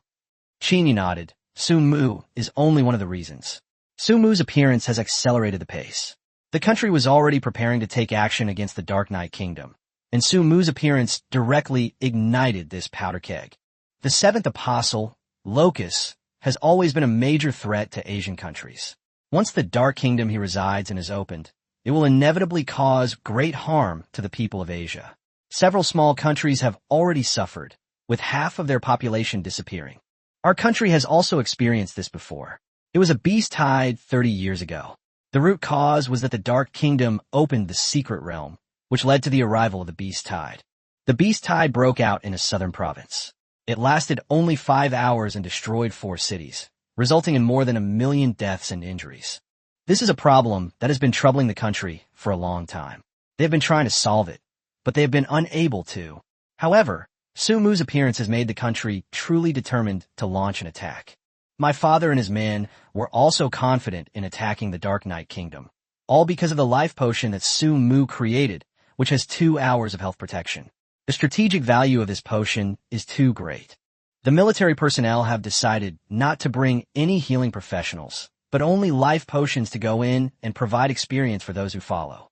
Qin Yu nodded. Su Mu is only one of the reasons. Su Mu's appearance has accelerated the pace. The country was already preparing to take action against the Dark Knight Kingdom, and Su Mu's appearance directly ignited this powder keg. The seventh apostle, Lox, has always been a major threat to Asian countries. Once the Dark Kingdom he resides in is opened, it will inevitably cause great harm to the people of Asia. Several small countries have already suffered, with half of their population disappearing. Our country has also experienced this before. It was a beast tide 30 years ago. The root cause was that the Dark Kingdom opened the secret realm, which led to the arrival of the beast tide. The beast tide broke out in a southern province. It lasted only 5 hours and destroyed 4 cities, resulting in more than 1 million deaths and injuries. This is a problem that has been troubling the country for a long time. They have been trying to solve it, but they have been unable to. However, Su Mu's appearance has made the country truly determined to launch an attack. My father and his men were also confident in attacking the Dark Knight Kingdom, all because of the life potion that Su Mu created, which has 2 hours of health protection. The strategic value of this potion is too great. The military personnel have decided not to bring any healing professionals, but only life potions to go in and provide experience for those who follow.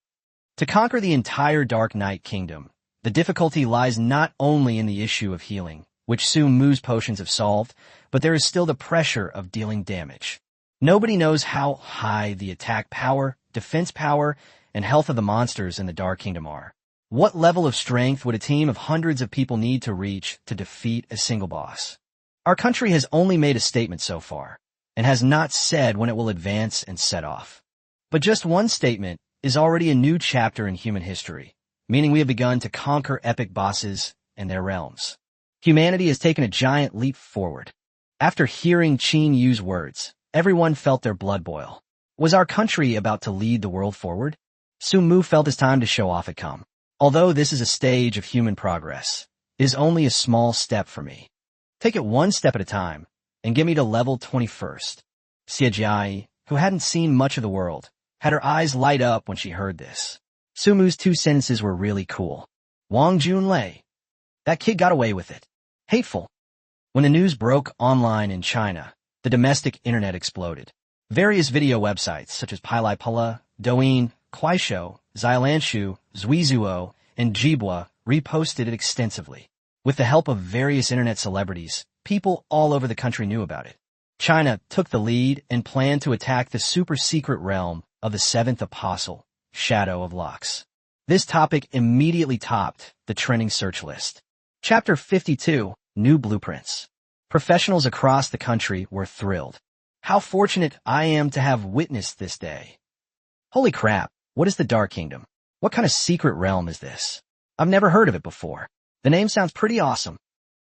To conquer the entire Dark Knight Kingdom, the difficulty lies not only in the issue of healing, which Su Mu's potions have solved, but there is still the pressure of dealing damage. Nobody knows how high the attack power, defense power, and health of the monsters in the Dark Kingdom are. What level of strength would a team of hundreds of people need to reach to defeat a single boss? Our country has only made a statement so far, and has not said when it will advance and set off. But just one statement is already a new chapter in human history, meaning we have begun to conquer epic bosses and their realms. Humanity has taken a giant leap forward. After hearing Qin use words, everyone felt their blood boil. Was our country about to lead the world forward? Sun Mu felt his time to show off had come. Although this is a stage of human progress, it is only a small step for me. Take it one step at a time, and get me to level 21st. Xie Jiai, who hadn't seen much of the world, had her eyes light up when she heard this. Sun Mu's 2 sentences were really cool. Wang Junlei. That kid got away with it. Hateful. When the news broke online in China, the domestic internet exploded. Various video websites such as Pailai, Douyin, Kuaishou, Xilanshu, Zuizuo, and Jibwa reposted it extensively. With the help of various internet celebrities, people all over the country knew about it. China took the lead and planned to attack the super-secret realm of the 7th apostle, Shadow of Lux. This topic immediately topped the trending search list. Chapter 52, New Blueprints. Professionals across the country were thrilled. How fortunate I am to have witnessed this day. Holy crap, what is the Dark Kingdom? What kind of secret realm is this? I've never heard of it before. The name sounds pretty awesome.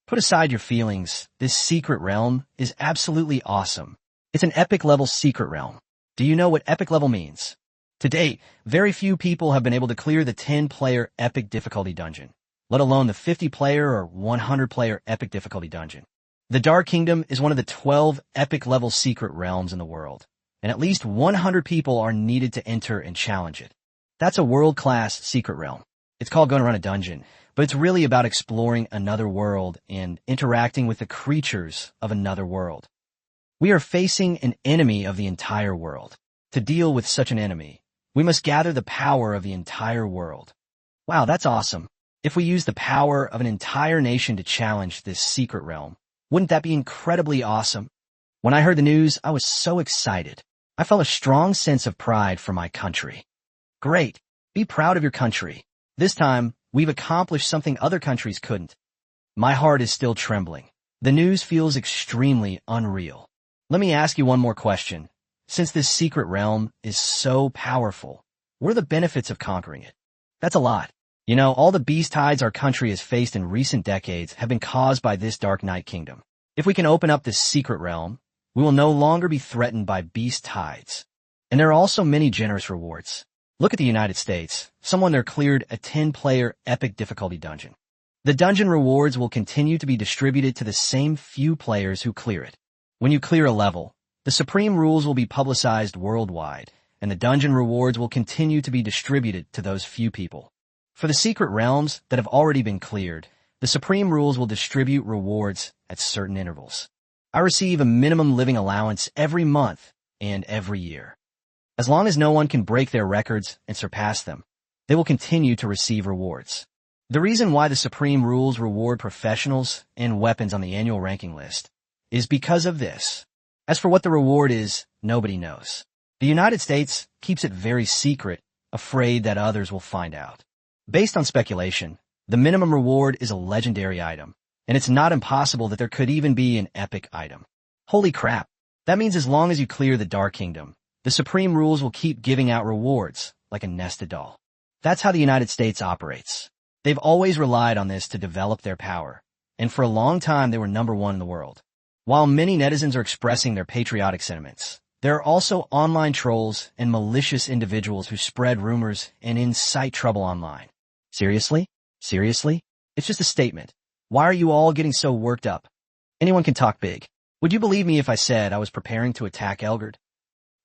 Put aside your feelings, this secret realm is absolutely awesome. It's an epic level secret realm. Do you know what epic level means? To date, very few people have been able to clear the 10-player epic difficulty dungeon, let alone the 50-player or 100-player epic difficulty dungeon. The Dark Kingdom is one of the 12 epic level secret realms in the world, and at least 100 people are needed to enter and challenge it. That's a world-class secret realm. It's called Gonna Run a Dungeon, but it's really about exploring another world and interacting with the creatures of another world. We are facing an enemy of the entire world. To deal with such an enemy, we must gather the power of the entire world. Wow, that's awesome. If we use the power of an entire nation to challenge this secret realm, wouldn't that be incredibly awesome? When I heard the news, I was so excited. I felt a strong sense of pride for my country. Great. Be proud of your country. This time, we've accomplished something other countries couldn't. My heart is still trembling. The news feels extremely unreal. Let me ask you one more question. Since this secret realm is so powerful, what are the benefits of conquering it? That's a lot. You know, all the beast tides our country has faced in recent decades have been caused by this Dark Knight Kingdom. If we can open up this secret realm, we will no longer be threatened by beast tides. And there are also many generous rewards. Look at the United States. Someone there cleared a 10-player epic difficulty dungeon. The dungeon rewards will continue to be distributed to the same few players who clear it. When you clear a level, the supreme rules will be publicized worldwide, and the dungeon rewards will continue to be distributed to those few people. For the secret realms that have already been cleared, the supreme rules will distribute rewards at certain intervals. I receive a minimum living allowance every month and every year. As long as no one can break their records and surpass them, they will continue to receive rewards. The reason why the supreme rules reward professionals and weapons on the annual ranking list is because of this. As for what the reward is, nobody knows. The United States keeps it very secret, afraid that others will find out. Based on speculation, the minimum reward is a legendary item, and it's not impossible that there could even be an epic item. Holy crap. That means as long as you clear the Dark Kingdom, the supreme rules will keep giving out rewards like a nested doll. That's how the United States operates. They've always relied on this to develop their power, and for a long time they were number one in the world. While many netizens are expressing their patriotic sentiments, there are also online trolls and malicious individuals who spread rumors and incite trouble online. Seriously? Seriously? It's just a statement. Why are you all getting so worked up? Anyone can talk big. Would you believe me if I said I was preparing to attack Elgard?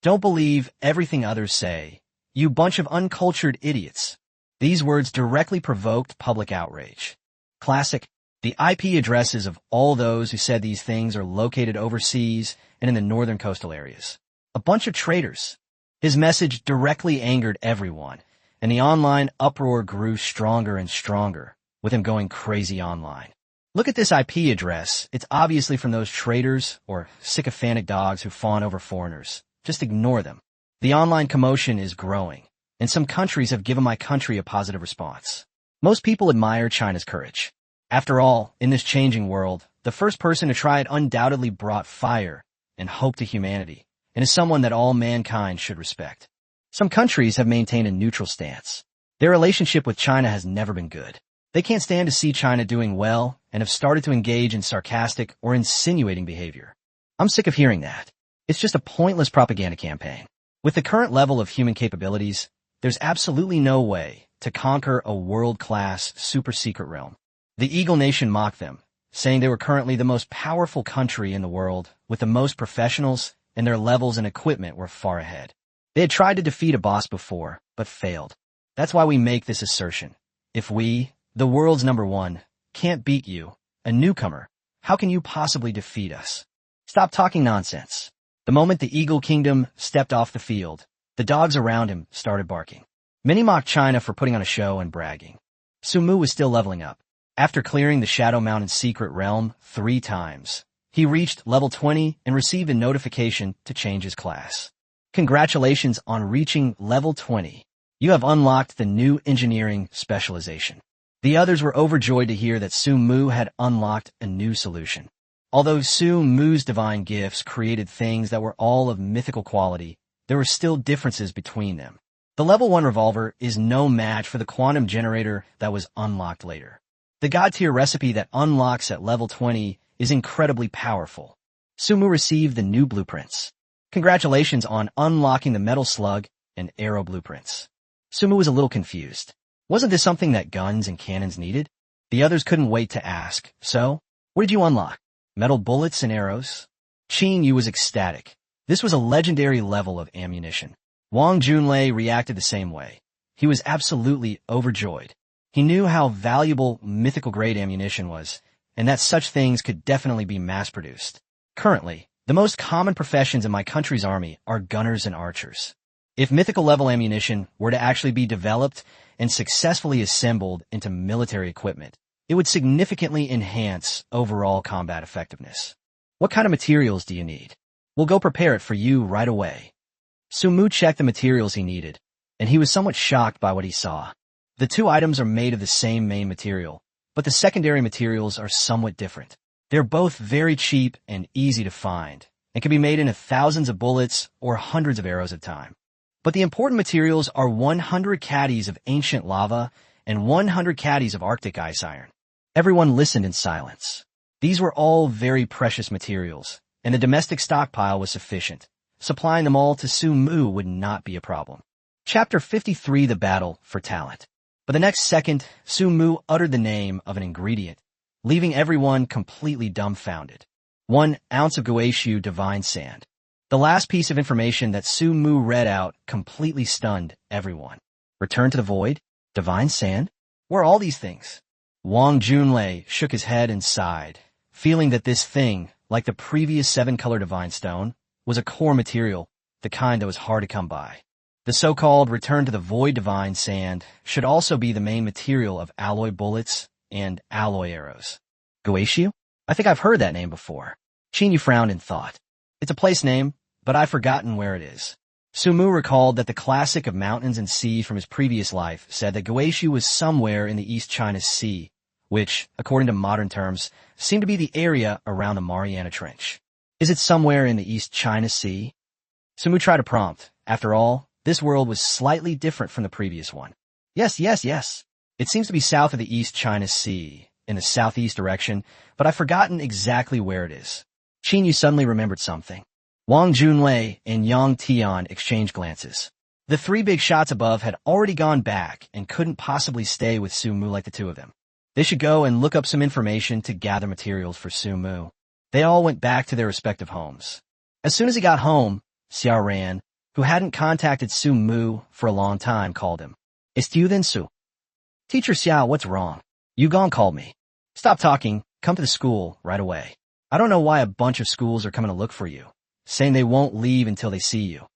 Don't believe everything others say. You bunch of uncultured idiots. These words directly provoked public outrage. Classic. The IP addresses of all those who said these things are located overseas and in the northern coastal areas. A bunch of traitors. His message directly angered everyone, and the online uproar grew stronger and stronger, with him going crazy online. Look at this IP address. It's obviously from those traitors or sycophantic dogs who fawn over foreigners. Just ignore them. The online commotion is growing, and some countries have given my country a positive response. Most people admire China's courage. After all, in this changing world, the first person to try it undoubtedly brought fire and hope to humanity, and is someone that all mankind should respect. Some countries have maintained a neutral stance. Their relationship with China has never been good. They can't stand to see China doing well and have started to engage in sarcastic or insinuating behavior. I'm sick of hearing that. It's just a pointless propaganda campaign. With the current level of human capabilities, there's absolutely no way to conquer a world-class, super-secret realm. The Eagle Nation mocked them, saying they were currently the most powerful country in the world with the most professionals, and their levels and equipment were far ahead. They had tried to defeat a boss before, but failed. That's why we make this assertion. If we, the world's number one, can't beat you, a newcomer, how can you possibly defeat us? Stop talking nonsense. The moment the Eagle Kingdom stepped off the field, the dogs around him started barking. Many mocked China for putting on a show and bragging. Su Mu was still leveling up. After clearing the Shadow Mountain secret realm 3 times, he reached level 20 and received a notification to change his class. Congratulations on reaching level 20. You have unlocked the new engineering specialization. The others were overjoyed to hear that Su Mu had unlocked a new solution. Although Su Mu's divine gifts created things that were all of mythical quality, there were still differences between them. The level 1 revolver is no match for the quantum generator that was unlocked later. The God-tier recipe that unlocks at level 20 is incredibly powerful. Su Mu received the new blueprints. Congratulations on unlocking the metal slug and arrow blueprints. Su Mu was a little confused. Wasn't this something that guns and cannons needed? The others couldn't wait to ask. So, what did you unlock? Metal bullets and arrows? Qin Yu was ecstatic. This was a legendary level of ammunition. Wang Junlei reacted the same way. He was absolutely overjoyed. He knew how valuable mythical-grade ammunition was, and that such things could definitely be mass-produced. Currently, the most common professions in my country's army are gunners and archers. If mythical-level ammunition were to actually be developed and successfully assembled into military equipment, it would significantly enhance overall combat effectiveness. What kind of materials do you need? We'll go prepare it for you right away. Su Mu checked the materials he needed, and he was somewhat shocked by what he saw. The 2 items are made of the same main material, but the secondary materials are somewhat different. They're both very cheap and easy to find, and can be made into thousands of bullets or hundreds of arrows at a time. But the important materials are 100 caddies of ancient lava and 100 caddies of Arctic ice iron. Everyone listened in silence. These were all very precious materials, and the domestic stockpile was sufficient. Supplying them all to Su Mu would not be a problem. Chapter 53, The Battle for Talent. But the next second, Su Mu uttered the name of an ingredient, leaving everyone completely dumbfounded. 1 ounce of Guishu divine sand. The last piece of information that Su Mu read out completely stunned everyone. Return to the void? Divine sand? Where are all these things? Wang Junlei shook his head and sighed, feeling that this thing, like the previous 7-color divine stone, was a core material, the kind that was hard to come by. The so-called return to the void divine sand should also be the main material of alloy bullets and alloy arrows. Guishu? I think I've heard that name before. Qin Yu frowned in thought. It's a place name, but I've forgotten where it is. Su Mu recalled that the classic of mountains and sea from his previous life said that Guishu was somewhere in the East China Sea, which, according to modern terms, seemed to be the area around the Mariana Trench. Is it somewhere in the East China Sea? Su Mu tried to prompt. After all, this world was slightly different from the previous one. Yes. It seems to be south of the East China Sea, in the southeast direction, but I've forgotten exactly where it is. Qin Yu suddenly remembered something. Wang Junlei and Yang Tian exchanged glances. The 3 big shots above had already gone back and couldn't possibly stay with Su Mu like the 2 of them. They should go and look up some information to gather materials for Su Mu. They all went back to their respective homes. As soon as he got home, Xiao Ran, who hadn't contacted Su Mu for a long time, called him. It's you then, Su? Teacher Xiao, what's wrong? Yu Gong called me. Stop talking, come to the school right away. I don't know why a bunch of schools are coming to look for you, saying they won't leave until they see you.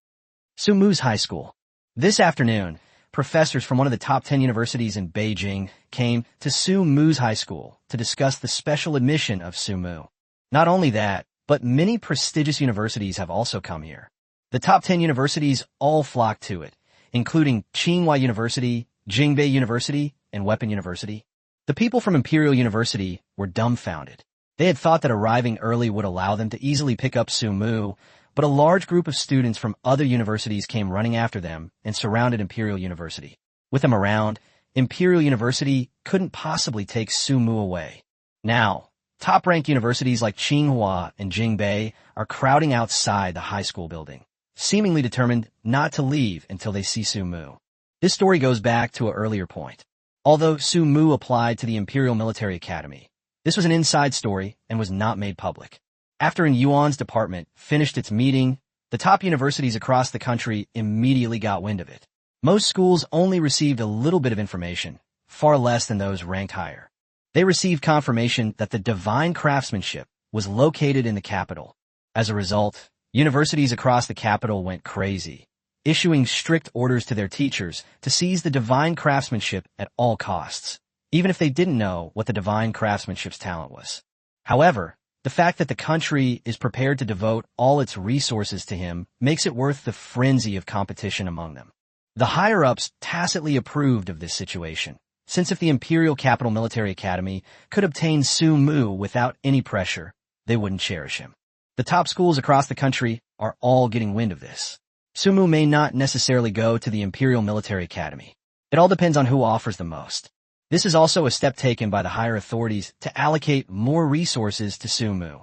Su Mu's high school. This afternoon, professors from one of the top 10 universities in Beijing came to Su Mu's high school to discuss the special admission of Su Mu. Not only that, but many prestigious universities have also come here. The top 10 universities all flocked to it, including Tsinghua University, Jingbei University, and Weapon University. The people from Imperial University were dumbfounded. They had thought that arriving early would allow them to easily pick up Su Mu, but a large group of students from other universities came running after them and surrounded Imperial University. With them around, Imperial University couldn't possibly take Su Mu away. Now, top-ranked universities like Tsinghua and Jingbei are crowding outside the high school building, seemingly determined not to leave until they see Su Mu. This story goes back to an earlier point. Although Su Mu applied to the Imperial Military Academy, this was an inside story and was not made public. After Yuan's department finished its meeting, the top universities across the country immediately got wind of it. Most schools only received a little bit of information, far less than those ranked higher. They received confirmation that the divine craftsmanship was located in the capital. As a result, universities across the capital went crazy, issuing strict orders to their teachers to seize the divine craftsmanship at all costs, even if they didn't know what the divine craftsmanship's talent was. However, the fact that the country is prepared to devote all its resources to him makes it worth the frenzy of competition among them. The higher-ups tacitly approved of this situation, since if the Imperial Capital Military Academy could obtain Su Mu without any pressure, they wouldn't cherish him. The top schools across the country are all getting wind of this. Su Mu may not necessarily go to the Imperial Military Academy. It all depends on who offers the most. This is also a step taken by the higher authorities to allocate more resources to Su Mu.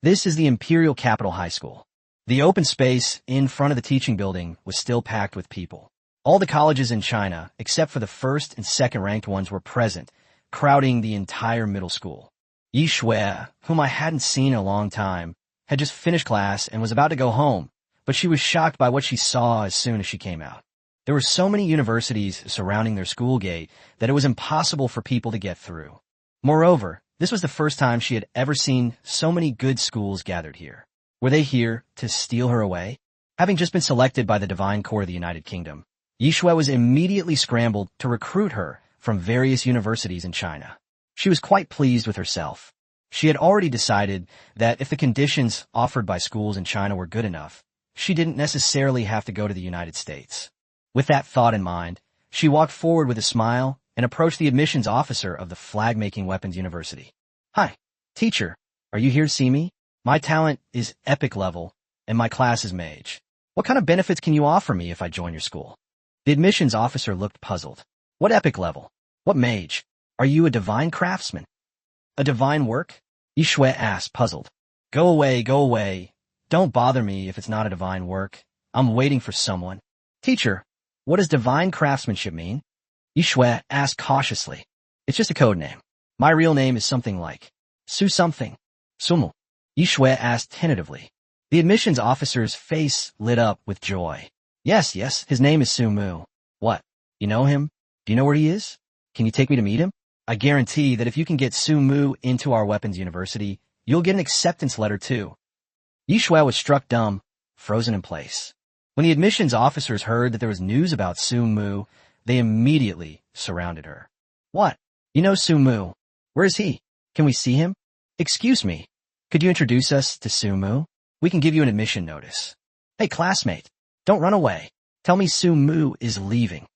This is the Imperial Capital High School. The open space in front of the teaching building was still packed with people. All the colleges in China, except for the first and second-ranked ones, were present, crowding the entire middle school. Yi Shui, whom I hadn't seen in a long time, had just finished class and was about to go home, but she was shocked by what she saw as soon as she came out. There were so many universities surrounding their school gate that it was impossible for people to get through. Moreover, this was the first time she had ever seen so many good schools gathered here. Were they here to steal her away? Having just been selected by the Divine Corps of the United Kingdom, Yi Shui was immediately scrambled to recruit her from various universities in China. She was quite pleased with herself. She had already decided that if the conditions offered by schools in China were good enough, she didn't necessarily have to go to the United States. With that thought in mind, she walked forward with a smile and approached the admissions officer of the Flag-Making Weapons University. "Hi, teacher. Are you here to see me? My talent is epic level, and my class is mage. What kind of benefits can you offer me if I join your school?" The admissions officer looked puzzled. "What epic level? What mage? Are you a divine craftsman?" "A divine work?" Yi Shui asked, puzzled. Go away. Don't bother me if it's not a divine work. I'm waiting for someone." "Teacher, what does divine craftsmanship mean?" Yi Shui asked cautiously. "It's just a code name. My real name is something like Su something." "Sumu?" Yi Shui asked tentatively. The admissions officer's face lit up with joy. Yes, his name is Su Mu." "What? You know him? Do you know where he is? Can you take me to meet him? I guarantee that if you can get Su Mu into our weapons university, you'll get an acceptance letter too." Yi Shui was struck dumb, frozen in place. When the admissions officers heard that there was news about Su Mu, they immediately surrounded her. "What? You know Su Mu? Where is he? Can we see him? Excuse me, could you introduce us to Su Mu? We can give you an admission notice." "Hey, classmate, don't run away. Tell me Su Mu is leaving."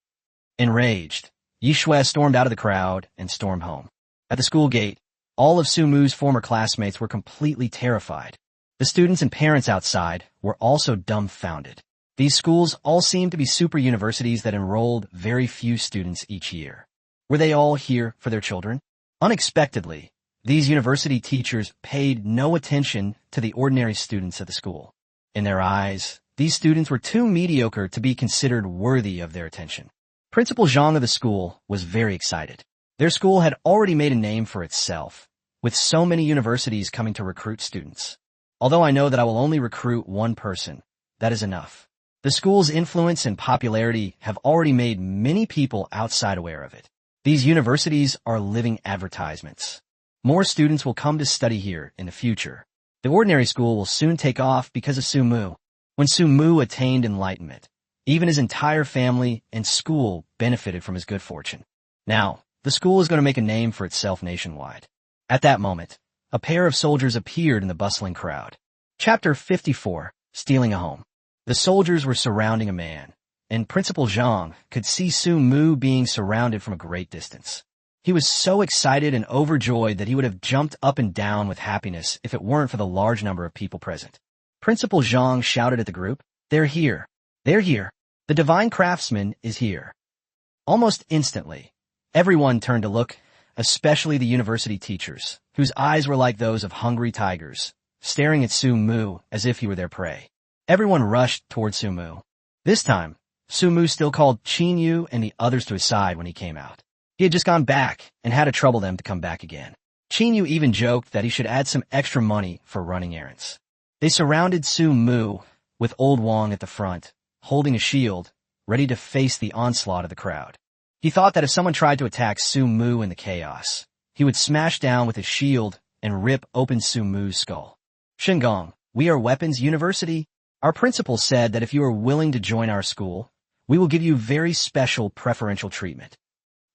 Enraged, Yi Shui stormed out of the crowd and stormed home. At the school gate, all of Su Mu's former classmates were completely terrified. The students and parents outside were also dumbfounded. These schools all seemed to be super universities that enrolled very few students each year. Were they all here for their children? Unexpectedly, these university teachers paid no attention to the ordinary students at the school. In their eyes, these students were too mediocre to be considered worthy of their attention. Principal Zhang of the school was very excited. Their school had already made a name for itself, with so many universities coming to recruit students. "Although I know that I will only recruit one person, that is enough." The school's influence and popularity have already made many people outside aware of it. These universities are living advertisements. More students will come to study here in the future. The ordinary school will soon take off because of Su Mu. When Su Mu attained enlightenment, even his entire family and school benefited from his good fortune. Now, the school is going to make a name for itself nationwide. At that moment, a pair of soldiers appeared in the bustling crowd. Chapter 54, Stealing a Home. The soldiers were surrounding a man, and Principal Zhang could see Su Mu being surrounded from a great distance. He was so excited and overjoyed that he would have jumped up and down with happiness if it weren't for the large number of people present. Principal Zhang shouted at the group, "They're here. They're here. The divine craftsman is here." Almost instantly, Everyone turned to look, especially the university teachers, whose eyes were like those of hungry tigers, staring at Su Mu as if he were their prey. Everyone rushed toward Su Mu. This time, Su Mu still called Qin Yu and the others to his side when he came out. He had just gone back and had to trouble them to come back again. Qin Yu even joked that he should add some extra money for running errands. They surrounded Su Mu, with old Wang at the front, holding a shield, ready to face the onslaught of the crowd. He thought that if someone tried to attack Su Mu in the chaos, he would smash down with his shield and rip open Su Mu's skull. Shengong, we are Weapons University. Our principal said that if you are willing to join our school, we will give you very special preferential treatment.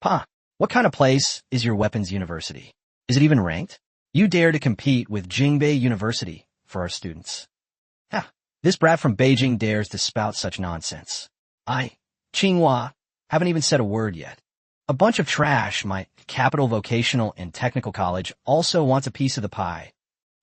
Pa, what kind of place is your Weapons University? Is it even ranked? You dare to compete with Jingbei University for our students. Ha, this brat from Beijing dares to spout such nonsense. Tsinghua, haven't even said a word yet. A bunch of trash. My Capital Vocational and Technical College also wants a piece of the pie.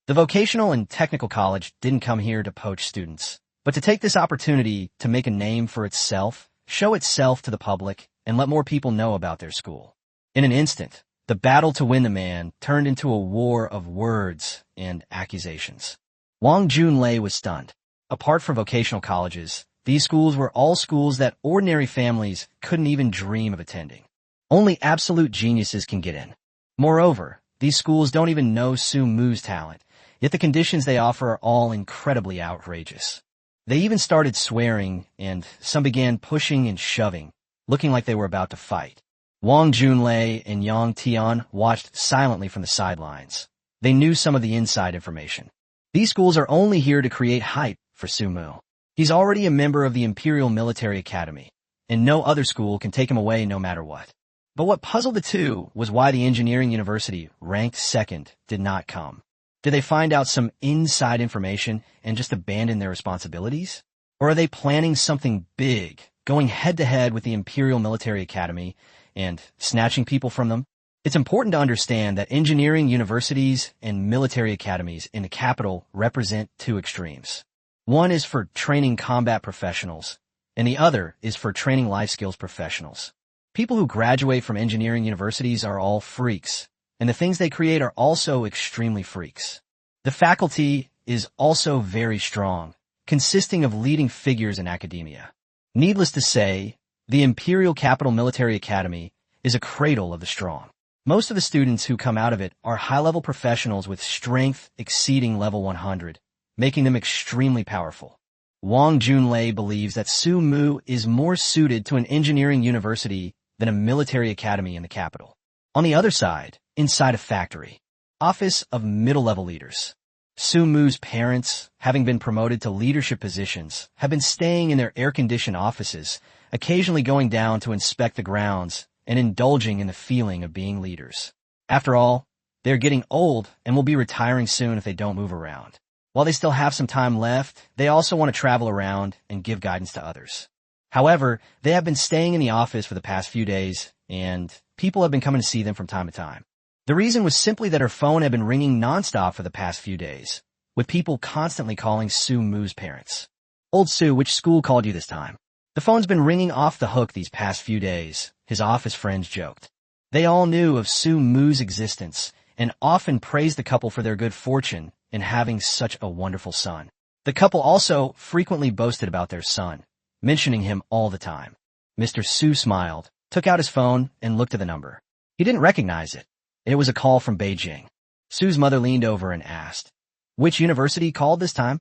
The Vocational and Technical College didn't come here to poach students, but to take this opportunity to make a name for itself, show itself to the public, and let more people know about their school. In an instant, the battle to win the man turned into a war of words and accusations. Wang Junlei was stunned. Apart from vocational colleges, these schools were all schools that ordinary families couldn't even dream of attending. Only absolute geniuses can get in. Moreover, these schools don't even know Su Mu's talent, yet the conditions they offer are all incredibly outrageous. They even started swearing, and some began pushing and shoving, looking like they were about to fight. Wang Junlei and Yang Tian watched silently from the sidelines. They knew some of the inside information. These schools are only here to create hype for Su Mu. He's already a member of the Imperial Military Academy, and no other school can take him away no matter what. But what puzzled the two was why the engineering university, ranked second, did not come. Did they find out some inside information and just abandon their responsibilities? Or are they planning something big, going head-to-head with the Imperial Military Academy and snatching people from them? It's important to understand that engineering universities and military academies in the capital represent two extremes. One is for training combat professionals, and the other is for training life skills professionals. People who graduate from engineering universities are all freaks, and the things they create are also extremely freaks. The faculty is also very strong, consisting of leading figures in academia. Needless to say, the Imperial Capital Military Academy is a cradle of the strong. Most of the students who come out of it are high-level professionals with strength exceeding level 100, making them extremely powerful. Wang Junlei believes that Su Mu is more suited to an engineering university than a military academy in the capital. On the other side, inside a factory, office of middle-level leaders. Su Mu's parents, having been promoted to leadership positions, have been staying in their air-conditioned offices, occasionally going down to inspect the grounds and indulging in the feeling of being leaders. After all, they're getting old and will be retiring soon if they don't move around. While they still have some time left, they also want to travel around and give guidance to others. However, they have been staying in the office for the past few days, and people have been coming to see them from time to time. The reason was simply that her phone had been ringing nonstop for the past few days, with people constantly calling Su Mu's parents. Old Su, which school called you this time? The phone's been ringing off the hook these past few days, his office friends joked. They all knew of Su Mu's existence and often praised the couple for their good fortune in having such a wonderful son. The couple also frequently boasted about their son, mentioning him all the time. Mr. Su smiled, took out his phone, and looked at the number. He didn't recognize it. It was a call from Beijing. Su's mother leaned over and asked, "Which university called this time?"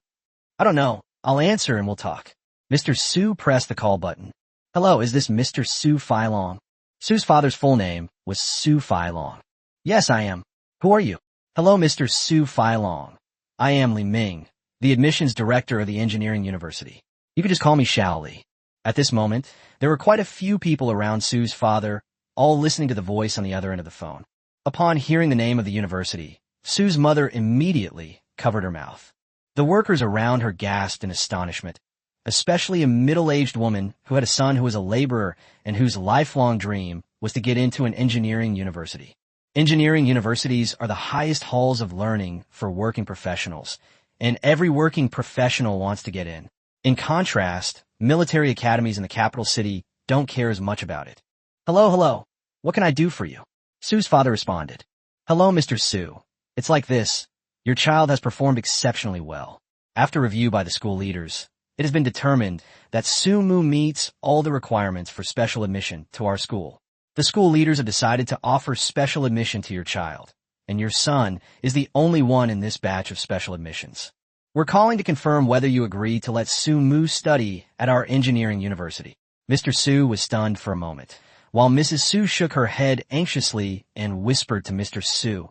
"I don't know. I'll answer and we'll talk." Mr. Su pressed the call button. "Hello, is this Mr. Su Feilong?" Su's father's full name was Su Feilong. "Yes, I am. Who are you?" "Hello, Mr. Su Feilong. I am Li Ming, the admissions director of the engineering university. You could just call me Xiao Li." At this moment, there were quite a few people around Su's father, all listening to the voice on the other end of the phone. Upon hearing the name of the university, Su's mother immediately covered her mouth. The workers around her gasped in astonishment, especially a middle-aged woman who had a son who was a laborer and whose lifelong dream was to get into an engineering university. Engineering universities are the highest halls of learning for working professionals, and every working professional wants to get in. In contrast, military academies in the capital city don't care as much about it. Hello. What can I do for you? Sue's father responded. Hello, Mr. Su. It's like this. Your child has performed exceptionally well. After review by the school leaders, it has been determined that Su Mu meets all the requirements for special admission to our school. The school leaders have decided to offer special admission to your child, and your son is the only one in this batch of special admissions. We're calling to confirm whether you agree to let Su Mu study at our engineering university. Mr. Su was stunned for a moment, while Mrs. Su shook her head anxiously and whispered to Mr. Su,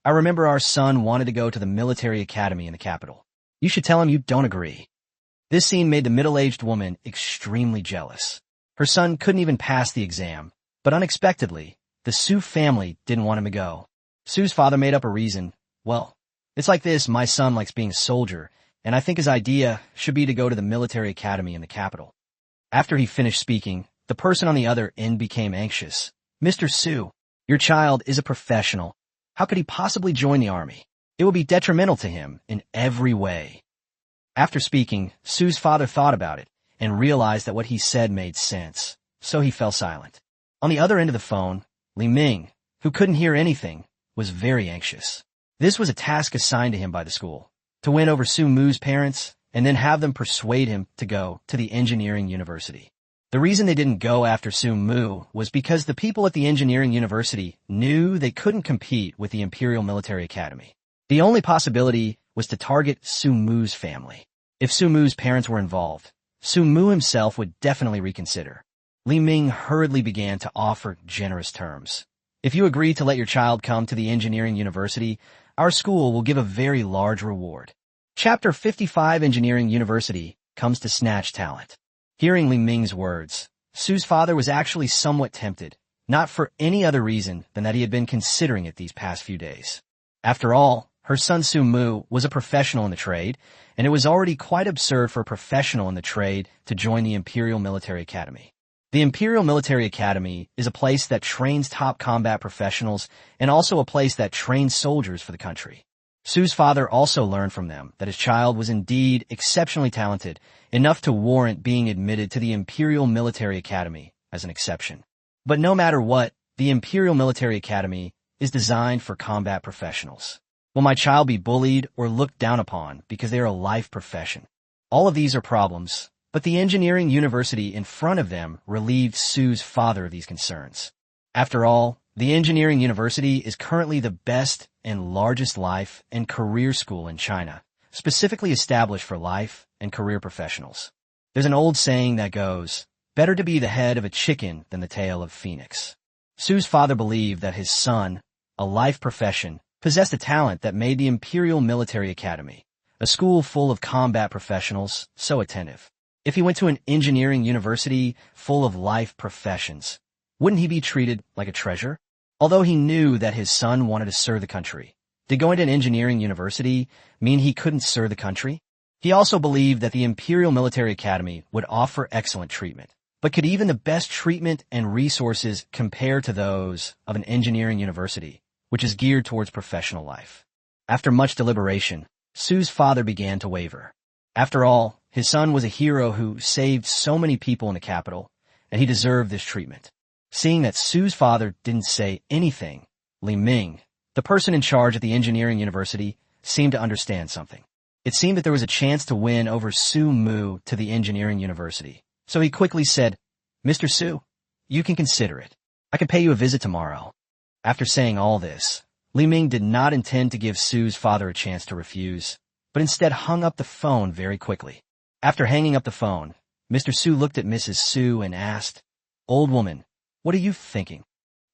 I remember our son wanted to go to the military academy in the capital. You should tell him you don't agree. This scene made the middle-aged woman extremely jealous. Her son couldn't even pass the exam, but unexpectedly, the Su family didn't want him to go. Sue's father made up a reason. Well, it's like this, my son likes being a soldier, and I think his idea should be to go to the military academy in the capital. After he finished speaking, the person on the other end became anxious. Mr. Su, your child is a professional. How could he possibly join the army? It will be detrimental to him in every way. After speaking, Sue's father thought about it and realized that what he said made sense, so he fell silent. On the other end of the phone, Li Ming, who couldn't hear anything, was very anxious. This was a task assigned to him by the school, to win over Su Mu's parents and then have them persuade him to go to the engineering university. The reason they didn't go after Su Mu was because the people at the engineering university knew they couldn't compete with the Imperial Military Academy. The only possibility was to target Su Mu's family. If Su Mu's parents were involved, Su Mu himself would definitely reconsider. Li Ming hurriedly began to offer generous terms. If you agree to let your child come to the engineering university, our school will give a very large reward. Chapter 55 Engineering University comes to snatch talent. Hearing Li Ming's words, Sue's father was actually somewhat tempted, not for any other reason than that he had been considering it these past few days. After all, her son Su Mu was a professional in the trade, and it was already quite absurd for a professional in the trade to join the Imperial Military Academy. The Imperial Military Academy is a place that trains top combat professionals and also a place that trains soldiers for the country. Sue's father also learned from them that his child was indeed exceptionally talented, enough to warrant being admitted to the Imperial Military Academy as an exception. But no matter what, the Imperial Military Academy is designed for combat professionals. Will my child be bullied or looked down upon because they are a life profession? All of these are problems, but the engineering university in front of them relieved Sue's father of these concerns. After all, the engineering university is currently the best and largest life and career school in China, specifically established for life and career professionals. There's an old saying that goes, better to be the head of a chicken than the tail of a phoenix. Sue's father believed that his son, a life profession, possessed a talent that made the Imperial Military Academy, a school full of combat professionals, so attentive. If he went to an engineering university full of life professions, wouldn't he be treated like a treasure? Although he knew that his son wanted to serve the country, did going to an engineering university mean he couldn't serve the country? He also believed that the Imperial Military Academy would offer excellent treatment. But could even the best treatment and resources compare to those of an engineering university, which is geared towards professional life? After much deliberation, Sue's father began to waver. After all, his son was a hero who saved so many people in the capital, and he deserved this treatment. Seeing that Sue's father didn't say anything, Li Ming, the person in charge at the engineering university, seemed to understand something. It seemed that there was a chance to win over Su Mu to the engineering university. So he quickly said, Mr. Su, you can consider it. I can pay you a visit tomorrow. After saying all this, Li Ming did not intend to give Sue's father a chance to refuse, but instead hung up the phone very quickly. After hanging up the phone, Mr. Su looked at Mrs. Su and asked, Old woman, what are you thinking?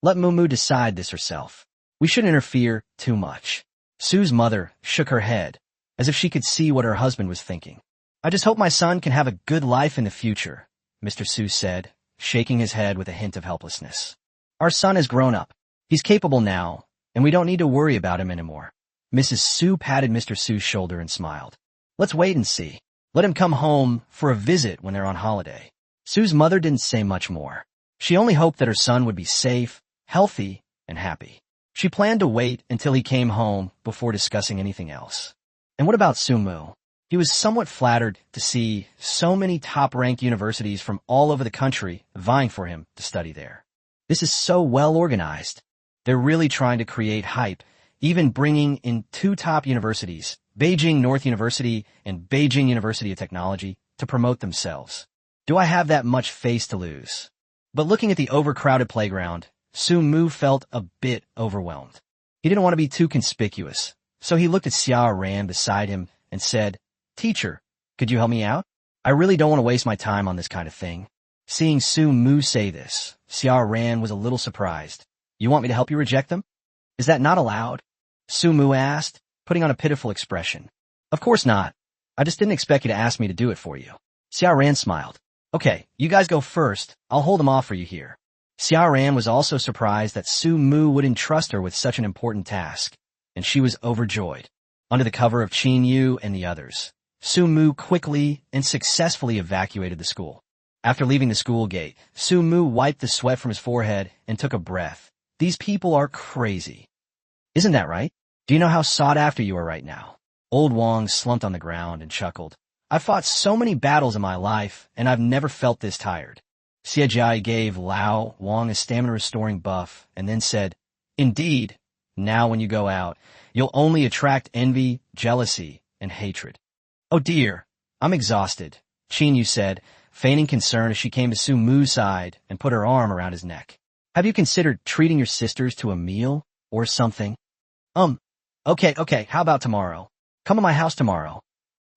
Let Mumu decide this herself. We shouldn't interfere too much. Sue's mother shook her head, as if she could see what her husband was thinking. I just hope my son can have a good life in the future, Mr. Su said, shaking his head with a hint of helplessness. Our son has grown up. He's capable now, and we don't need to worry about him anymore. Mrs. Su patted Mr. Su's shoulder and smiled. Let's wait and see. Let him come home for a visit when they're on holiday. Sue's mother didn't say much more. She only hoped that her son would be safe, healthy, and happy. She planned to wait until he came home before discussing anything else. And what about Su Mu? He was somewhat flattered to see so many top-ranked universities from all over the country vying for him to study there. This is so well organized. They're really trying to create hype, even bringing in two top universities, Beijing North University and Beijing University of Technology, to promote themselves. Do I have that much face to lose? But looking at the overcrowded playground, Su Mu felt a bit overwhelmed. He didn't want to be too conspicuous, so he looked at Xia Ran beside him and said, "Teacher, could you help me out? I really don't want to waste my time on this kind of thing." Seeing Su Mu say this, Xia Ran was a little surprised. "You want me to help you reject them? Is that not allowed?" Su Mu asked, putting on a pitiful expression. "Of course not. I just didn't expect you to ask me to do it for you." Xia Ran smiled. "Okay, you guys go first. I'll hold them off for you here." Xia Ran was also surprised that Su Mu would entrust her with such an important task, and she was overjoyed. Under the cover of Qin Yu and the others, Su Mu quickly and successfully evacuated the school. After leaving the school gate, Su Mu wiped the sweat from his forehead and took a breath. These people are crazy. Isn't that right? Do you know how sought after you are right now? Old Wang slumped on the ground and chuckled. "I've fought so many battles in my life, and I've never felt this tired." Xie Jia gave Lao Wang a stamina-restoring buff and then said, "Indeed, now when you go out, you'll only attract envy, jealousy, and hatred." "Oh dear, I'm exhausted," Qin Yu said, feigning concern as she came to Su Mu's side and put her arm around his neck. "Have you considered treating your sisters to a meal or something?" Okay, how about tomorrow? Come to my house tomorrow."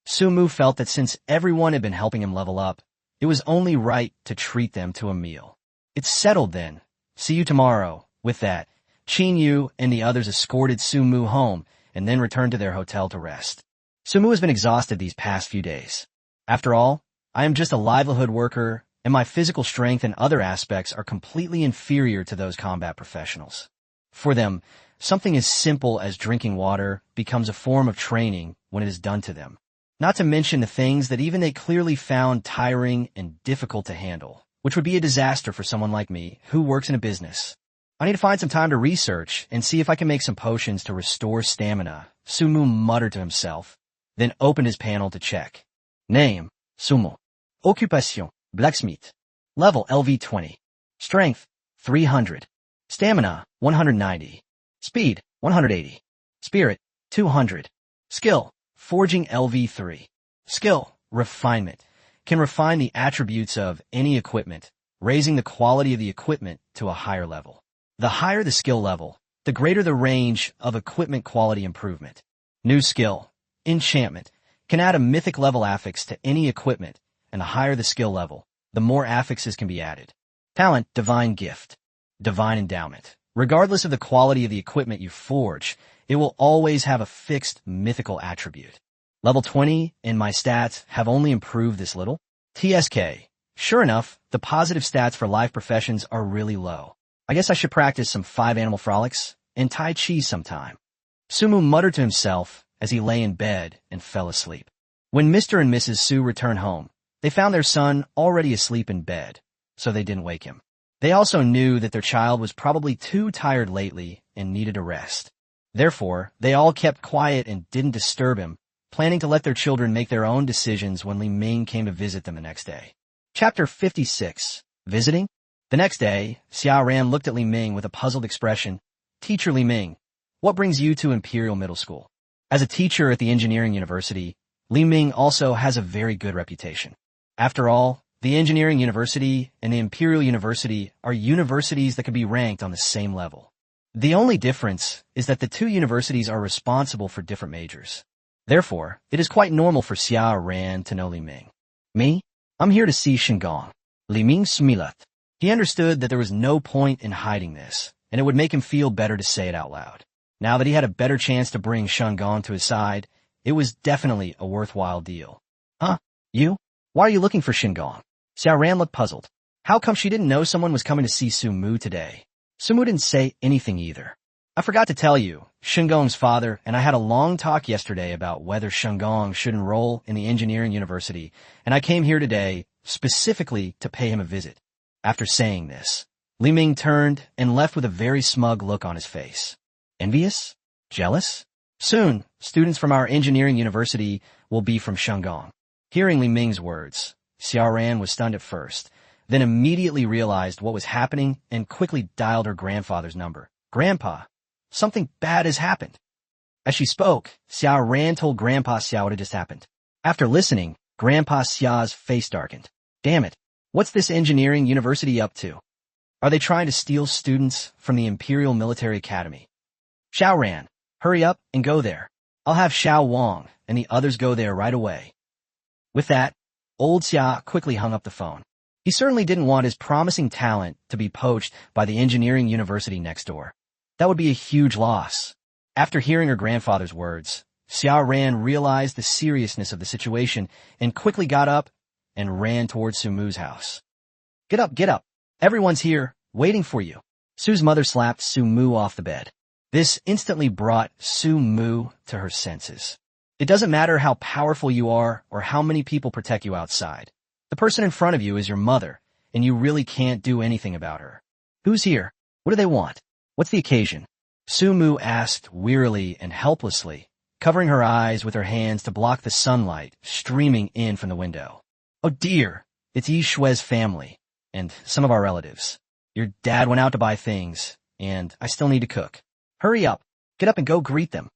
Su Mu felt that since everyone had been helping him level up, it was only right to treat them to a meal. "It's settled then. See you tomorrow." With that, Qin Yu and the others escorted Su Mu home and then returned to their hotel to rest. Su Mu has been exhausted these past few days. "After all, I am just a livelihood worker, and my physical strength and other aspects are completely inferior to those combat professionals. For them, something as simple as drinking water becomes a form of training when it is done to them. Not to mention the things that even they clearly found tiring and difficult to handle, which would be a disaster for someone like me who works in a business. I need to find some time to research and see if I can make some potions to restore stamina," Su Mu muttered to himself, then opened his panel to check. Name, Su Mu. Occupation, blacksmith. Level LV20. Strength, 300. Stamina, 190. Speed, 180. Spirit, 200. Skill, forging LV3. Skill, refinement. Can refine the attributes of any equipment, raising the quality of the equipment to a higher level. The higher the skill level, the greater the range of equipment quality improvement. New skill, enchantment. Can add a mythic level affix to any equipment, and the higher the skill level, the more affixes can be added. Talent, divine gift. Divine endowment. Regardless of the quality of the equipment you forge, it will always have a fixed mythical attribute. Level 20 and my stats have only improved this little. TSK. Sure enough, the positive stats for life professions are really low. I guess I should practice some 5 animal frolics and Tai Chi sometime. Su Mu muttered to himself as he lay in bed and fell asleep. When Mr. and Mrs. Su returned home, they found their son already asleep in bed, so they didn't wake him. They also knew that their child was probably too tired lately and needed a rest. Therefore, they all kept quiet and didn't disturb him, planning to let their children make their own decisions when Li Ming came to visit them the next day. Chapter 56. Visiting? The next day, Xia Ran looked at Li Ming with a puzzled expression. "Teacher Li Ming, what brings you to Imperial Middle School?" As a teacher at the engineering university, Li Ming also has a very good reputation. After all, the engineering university and the Imperial University are universities that can be ranked on the same level. The only difference is that the two universities are responsible for different majors. Therefore, it is quite normal for Xia Ran to know Li Ming. "Me? I'm here to see Shingon." Li Ming smiled. He understood that there was no point in hiding this, and it would make him feel better to say it out loud. Now that he had a better chance to bring Shingon to his side, it was definitely a worthwhile deal. "Huh? You? Why are you looking for Shingon?" Xia Ran looked puzzled. How come she didn't know someone was coming to see Su Mu today? Su Mu didn't say anything either. "I forgot to tell you, Shengong's father and I had a long talk yesterday about whether Shengong should enroll in the engineering university, and I came here today specifically to pay him a visit." After saying this, Li Ming turned and left with a very smug look on his face. Envious? Jealous? Soon, students from our engineering university will be from Shengong. Hearing Li Ming's words, Xia Ran was stunned at first, then immediately realized what was happening and quickly dialed her grandfather's number. "Grandpa, something bad has happened." As she spoke, Xiao Ran told Grandpa Xiao what had just happened. After listening, Grandpa Xiao's face darkened. "Damn it, what's this engineering university up to? Are they trying to steal students from the Imperial Military Academy?" "Xiao Ran, hurry up and go there. I'll have Xiao Wang and the others go there right away." With that, old Xia quickly hung up the phone. He certainly didn't want his promising talent to be poached by the engineering university next door. That would be a huge loss. After hearing her grandfather's words, Xiao Ran realized the seriousness of the situation and quickly got up and ran towards Su Mu's house. Get up, get up. Everyone's here, waiting for you." Su's mother slapped Su Mu off the bed. This instantly brought Su Mu to her senses. It doesn't matter how powerful you are or how many people protect you outside. The person in front of you is your mother, and you really can't do anything about her. "Who's here? What do they want? What's the occasion?" Su Mu asked wearily and helplessly, covering her eyes with her hands to block the sunlight streaming in from the window. "Oh dear, it's Yi Shue's family, and some of our relatives. Your dad went out to buy things, and I still need to cook. Hurry up, get up and go greet them."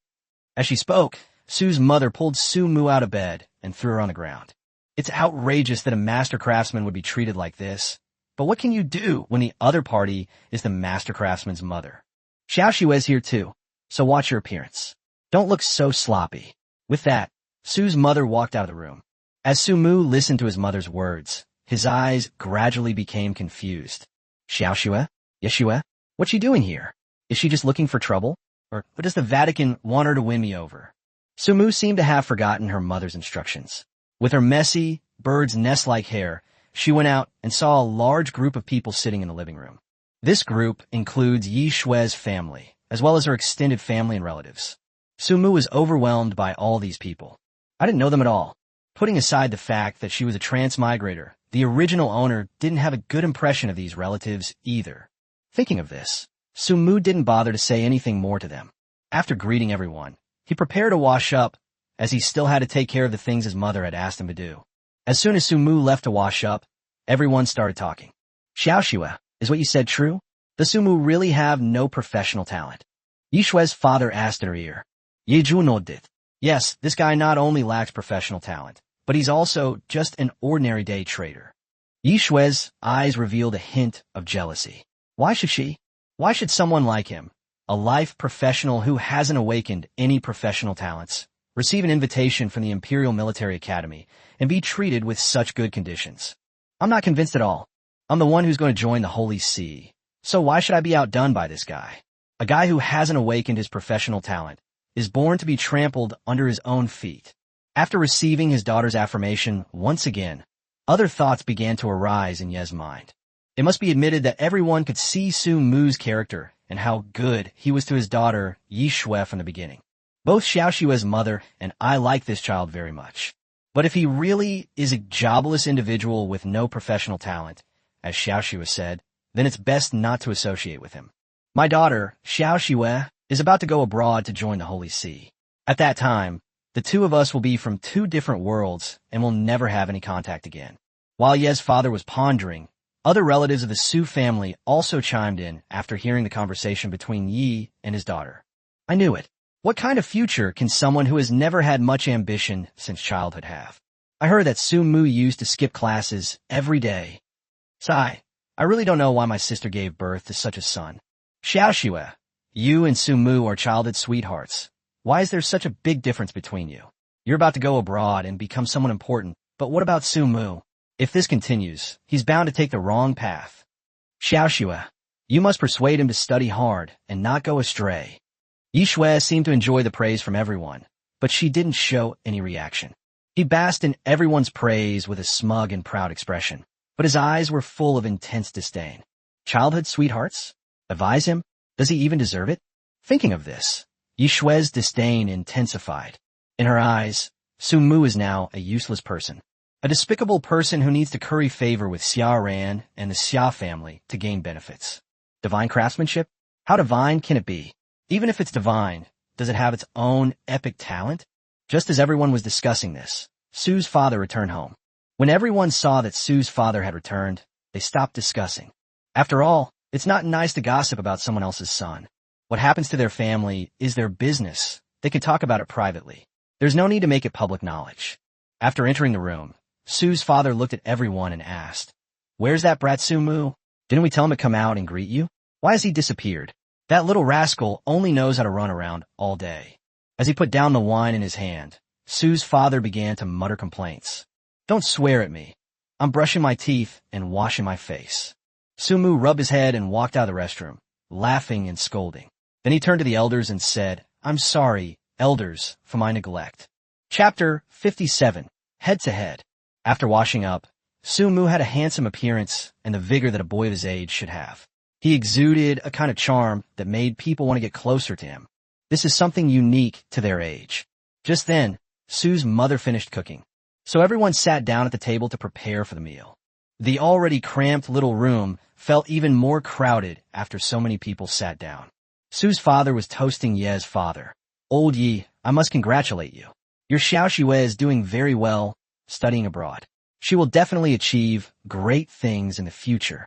As she spoke, Su's mother pulled Su Mu out of bed and threw her on the ground. It's outrageous that a master craftsman would be treated like this, but what can you do when the other party is the master craftsman's mother? "Xiao Xue's here too, so watch your appearance. Don't look so sloppy." With that, Su's mother walked out of the room. As Su Mu listened to his mother's words, his eyes gradually became confused. "Xiao Xue? Yes, Xue? What's she doing here? Is she just looking for trouble? Or does the Vatican want her to win me over?" Su Mu seemed to have forgotten her mother's instructions. With her messy, bird's nest-like hair, she went out and saw a large group of people sitting in the living room. This group includes Yi Shue's family, as well as her extended family and relatives. Su Mu was overwhelmed by all these people. I didn't know them at all. Putting aside the fact that she was a transmigrator, the original owner didn't have a good impression of these relatives either. Thinking of this, Su Mu didn't bother to say anything more to them. After greeting everyone, he prepared to wash up, as he still had to take care of the things his mother had asked him to do. As soon as Su Mu left to wash up, everyone started talking. "Xiao Xue, is what you said true? Does Su Mu really have no professional talent?" Yi Shue's father asked in her ear. Ye Zhu nodded. Yes, this guy not only lacks professional talent, but he's also just an ordinary day trader. Yi Shue's eyes revealed a hint of jealousy. Why should she? Why should someone like him, a life professional who hasn't awakened any professional talents, receive an invitation from the Imperial Military Academy and be treated with such good conditions? I'm not convinced at all. I'm the one who's going to join the Holy See. So why should I be outdone by this guy? A guy who hasn't awakened his professional talent is born to be trampled under his own feet. After receiving his daughter's affirmation once again, other thoughts began to arise in Ye's mind. It must be admitted that everyone could see Su Mu's character and how good he was to his daughter Yi Shue from the beginning. Both Xiao Xue's mother and I like this child very much. But if he really is a jobless individual with no professional talent, as Xiao Xue said, then it's best not to associate with him. My daughter, Xiao Xue, is about to go abroad to join the Holy See. At that time, the two of us will be from two different worlds and will never have any contact again. While Ye's father was pondering, other relatives of the Su family also chimed in after hearing the conversation between Yi and his daughter. I knew it. What kind of future can someone who has never had much ambition since childhood have? I heard that Su Mu used to skip classes every day. Sigh, I really don't know why my sister gave birth to such a son. Xiao Xue, you and Su Mu are childhood sweethearts. Why is there such a big difference between you? You're about to go abroad and become someone important, but what about Su Mu? If this continues, he's bound to take the wrong path. Xiao Xue, you must persuade him to study hard and not go astray. Yi Shue seemed to enjoy the praise from everyone, but she didn't show any reaction. He basked in everyone's praise with a smug and proud expression, but his eyes were full of intense disdain. Childhood sweethearts? Advise him? Does he even deserve it? Thinking of this, Yi Shue's disdain intensified. In her eyes, Su Mu is now a useless person. A despicable person who needs to curry favor with Xia Ran and the Xia family to gain benefits. Divine craftsmanship? How divine can it be? Even if it's divine, does it have its own epic talent? Just as everyone was discussing this, Su's father returned home. When everyone saw that Su's father had returned, They stopped discussing. After all, it's not nice to gossip about someone else's son. What happens to their family is their business. They can talk about it privately. There's no need to make it public knowledge. After entering the room, Sue's father looked at everyone and asked, "Where's that brat Su-Mu? Didn't we tell him to come out and greet you? Why has he disappeared? That little rascal only knows how to run around all day." As he put down the wine in his hand, Sue's father began to mutter complaints. "Don't swear at me. I'm brushing my teeth and washing my face." Su-Mu rubbed his head and walked out of the restroom, laughing and scolding. Then he turned to the elders and said, "I'm sorry, elders, for my neglect." Chapter 57. Head to Head. After washing up, Su-Mu had a handsome appearance and the vigor that a boy of his age should have. He exuded a kind of charm that made people want to get closer to him. This is something unique to their age. Just then, Sue's mother finished cooking, so everyone sat down at the table to prepare for the meal. The already cramped little room felt even more crowded after so many people sat down. Sue's father was toasting Ye's father. "Old Yi, I must congratulate you. Your Xiao Xue is doing very well, studying abroad. She will definitely achieve great things in the future."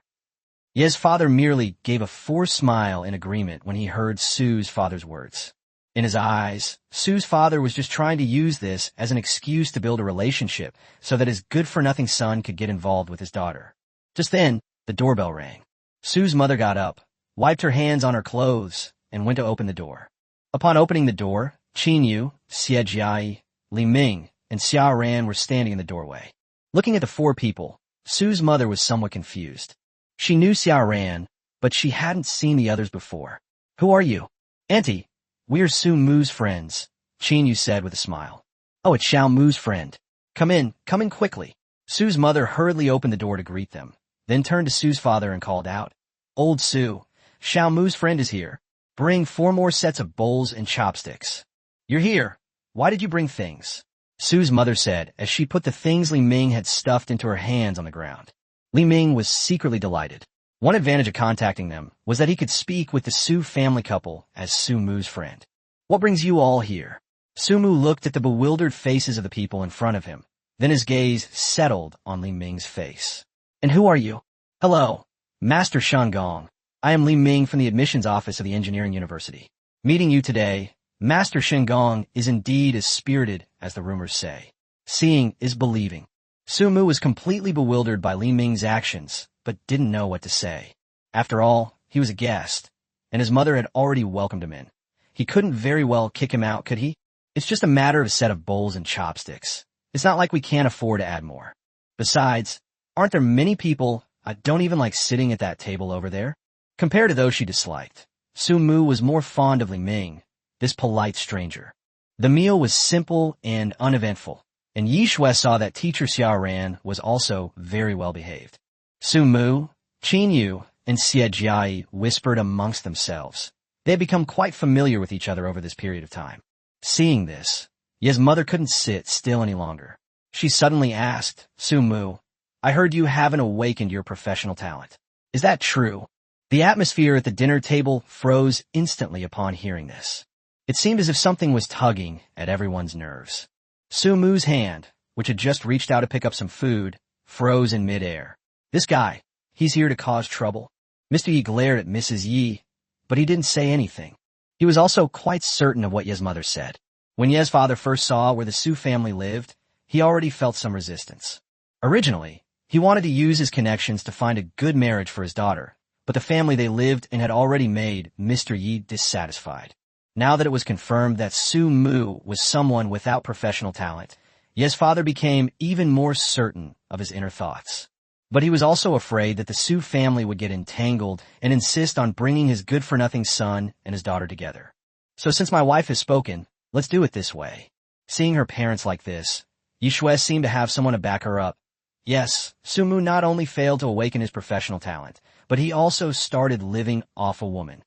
Ye's father merely gave a forced smile in agreement when he heard Sue's father's words. In his eyes, Sue's father was just trying to use this as an excuse to build a relationship so that his good-for-nothing son could get involved with his daughter. Just then, the doorbell rang. Sue's mother got up, wiped her hands on her clothes, and went to open the door. Upon opening the door, Qin Yu, Xie Jiai, Li Ming, and Xia Ran were standing in the doorway. Looking at the four people, Sue's mother was somewhat confused. She knew Xia Ran, but she hadn't seen the others before. "Who are you?" "Auntie, we're Su-Mu's friends," Qin Yu said with a smile. "Oh, it's Xiao Mu's friend. Come in quickly." Sue's mother hurriedly opened the door to greet them, then turned to Sue's father and called out, "Old Su, Xiao Mu's friend is here. Bring 4 more sets of bowls and chopsticks." "You're here. Why did you bring things?" Sue's mother said as she put the things Li Ming had stuffed into her hands on the ground. Li Ming was secretly delighted. One advantage of contacting them was that he could speak with the Su family couple as Su-Mu's friend. "What brings you all here?" Su-Mu looked at the bewildered faces of the people in front of him. Then his gaze settled on Li Ming's face. "And who are you?" "Hello, Master Shangong. I am Li Ming from the admissions office of the Engineering University. Meeting you today, Master Shangong is indeed as spirited as the rumors say. Seeing is believing." Su-Mu was completely bewildered by Li Ming's actions, but didn't know what to say. After all, he was a guest, and his mother had already welcomed him in. He couldn't very well kick him out, could he? It's just a matter of a set of bowls and chopsticks. It's not like we can't afford to add more. Besides, aren't there many people I don't even like sitting at that table over there? Compared to those she disliked, Su-Mu was more fond of Li Ming, this polite stranger. The meal was simple and uneventful, and Yi Shui saw that teacher Xia Ran was also very well behaved. Su-Mu, Qin Yu, and Xie Jiai whispered amongst themselves. They had become quite familiar with each other over this period of time. Seeing this, Ye's mother couldn't sit still any longer. She suddenly asked, "Su-Mu, I heard you haven't awakened your professional talent. Is that true?" The atmosphere at the dinner table froze instantly upon hearing this. It seemed as if something was tugging at everyone's nerves. Su-Mu's hand, which had just reached out to pick up some food, froze in midair. "This guy, he's here to cause trouble." Mr. Yi glared at Mrs. Yi, but he didn't say anything. He was also quite certain of what Ye's mother said. When Ye's father first saw where the Su family lived, he already felt some resistance. Originally, he wanted to use his connections to find a good marriage for his daughter, but the family they lived in had already made Mr. Yi dissatisfied. Now that it was confirmed that Su-Mu was someone without professional talent, Ye's father became even more certain of his inner thoughts. But he was also afraid that the Su family would get entangled and insist on bringing his good-for-nothing son and his daughter together. "So since my wife has spoken, let's do it this way." Seeing her parents like this, Yi Shui seemed to have someone to back her up. Yes, Su-Mu not only failed to awaken his professional talent, but he also started living off a woman.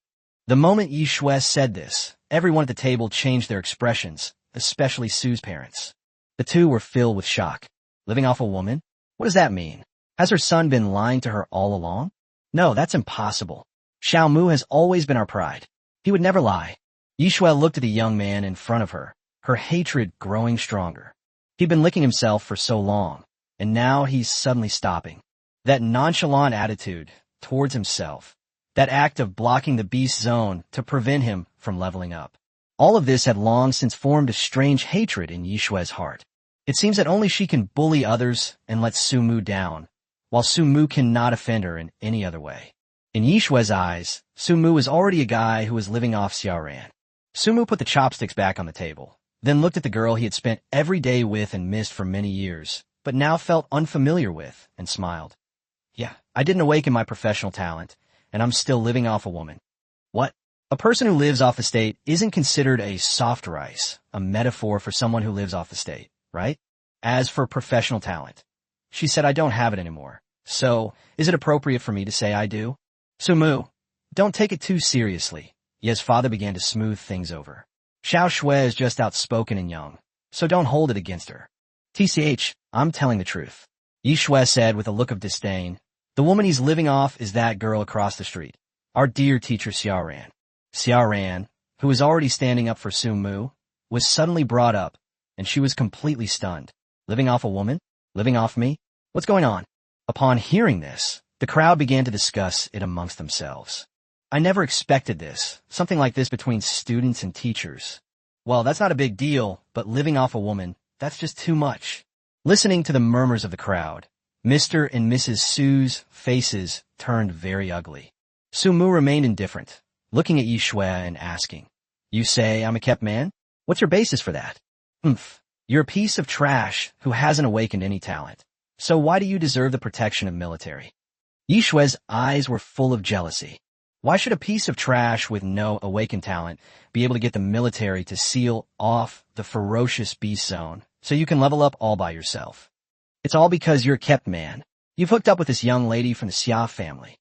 The moment Yi Shui said this, everyone at the table changed their expressions, especially Su's parents. The two were filled with shock. Living off a woman? What does that mean? Has her son been lying to her all along? No, that's impossible. Xiao Mu has always been our pride. He would never lie. Yi Shui looked at the young man in front of her, her hatred growing stronger. He'd been licking himself for so long, and now he's suddenly stopping. that nonchalant attitude towards himself, that act of blocking the beast zone to prevent him from leveling up. All of this had long since formed a strange hatred in Yishue's heart. It seems that only she can bully others and let Sumu down, while Sumu cannot offend her in any other way. In Yishue's eyes, Sumu was already a guy who was living off Xiaoran. Sumu put the chopsticks back on the table, then looked at the girl he had spent every day with and missed for many years, but now felt unfamiliar with, and smiled. Yeah, I didn't awaken my professional talent, and I'm still living off a woman. What? A person who lives off the state isn't considered a soft rice, a metaphor for someone who lives off the state, right? As for professional talent, she said I don't have it anymore. So, is it appropriate for me to say I do? Sumu, don't take it too seriously. Ye's father began to smooth things over. Xiao Shui is just outspoken and young, so don't hold it against her. TCH, I'm telling the truth. Yi Shui said with a look of disdain. The woman he's living off is that girl across the street, our dear teacher Xiaoran. Xiaoran, who was already standing up for Sumu, was suddenly brought up, and she was completely stunned. Living off a woman? Living off me? What's going on? Upon hearing this, the crowd began to discuss it amongst themselves. I never expected this, something like this between students and teachers. Well, that's not a big deal, but living off a woman, that's just too much. Listening to the murmurs of the crowd, Mr. and Mrs. Su's faces turned very ugly. Sumu remained indifferent, looking at Yi Shui and asking, You say I'm a kept man? What's your basis for that? You're a piece of trash who hasn't awakened any talent. So why do you deserve the protection of military? Yi Shui's eyes were full of jealousy. Why should a piece of trash with no awakened talent be able to get the military to seal off the ferocious beast zone so you can level up all by yourself? It's all because you're a kept man. You've hooked up with this young lady from the Xia family.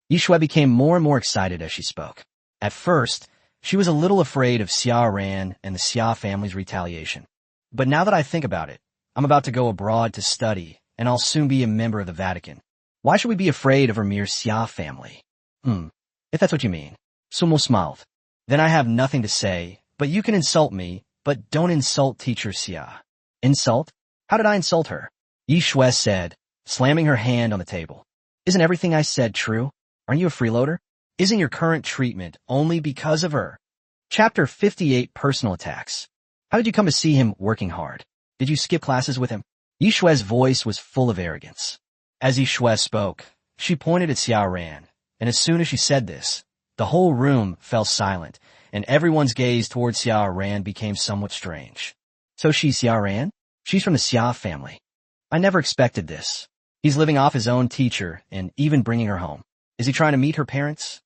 Yi Shui became more and more excited as she spoke. At first, she was a little afraid of Xiaoran and the Xia family's retaliation. But now that I think about it, I'm about to go abroad to study, and I'll soon be a member of the Vatican. Why should we be afraid of a mere Xia family? If that's what you mean. Sumo smiled. Then I have nothing to say, but you can insult me, but don't insult teacher Xia. Insult? How did I insult her? Yi Shui said, slamming her hand on the table. Isn't everything I said true? Aren't you a freeloader? Isn't your current treatment only because of her? Chapter 58 Personal Attacks. How did you come to see him working hard? Did you skip classes with him? Yi Shui's voice was full of arrogance. As Yi Shui spoke, she pointed at Xiaoran, and as soon as she said this, the whole room fell silent, and everyone's gaze towards Xiaoran became somewhat strange. So she's Xiaoran? She's from the Xia family. I never expected this. He's living off his own teacher and even bringing her home. Is he trying to meet her parents?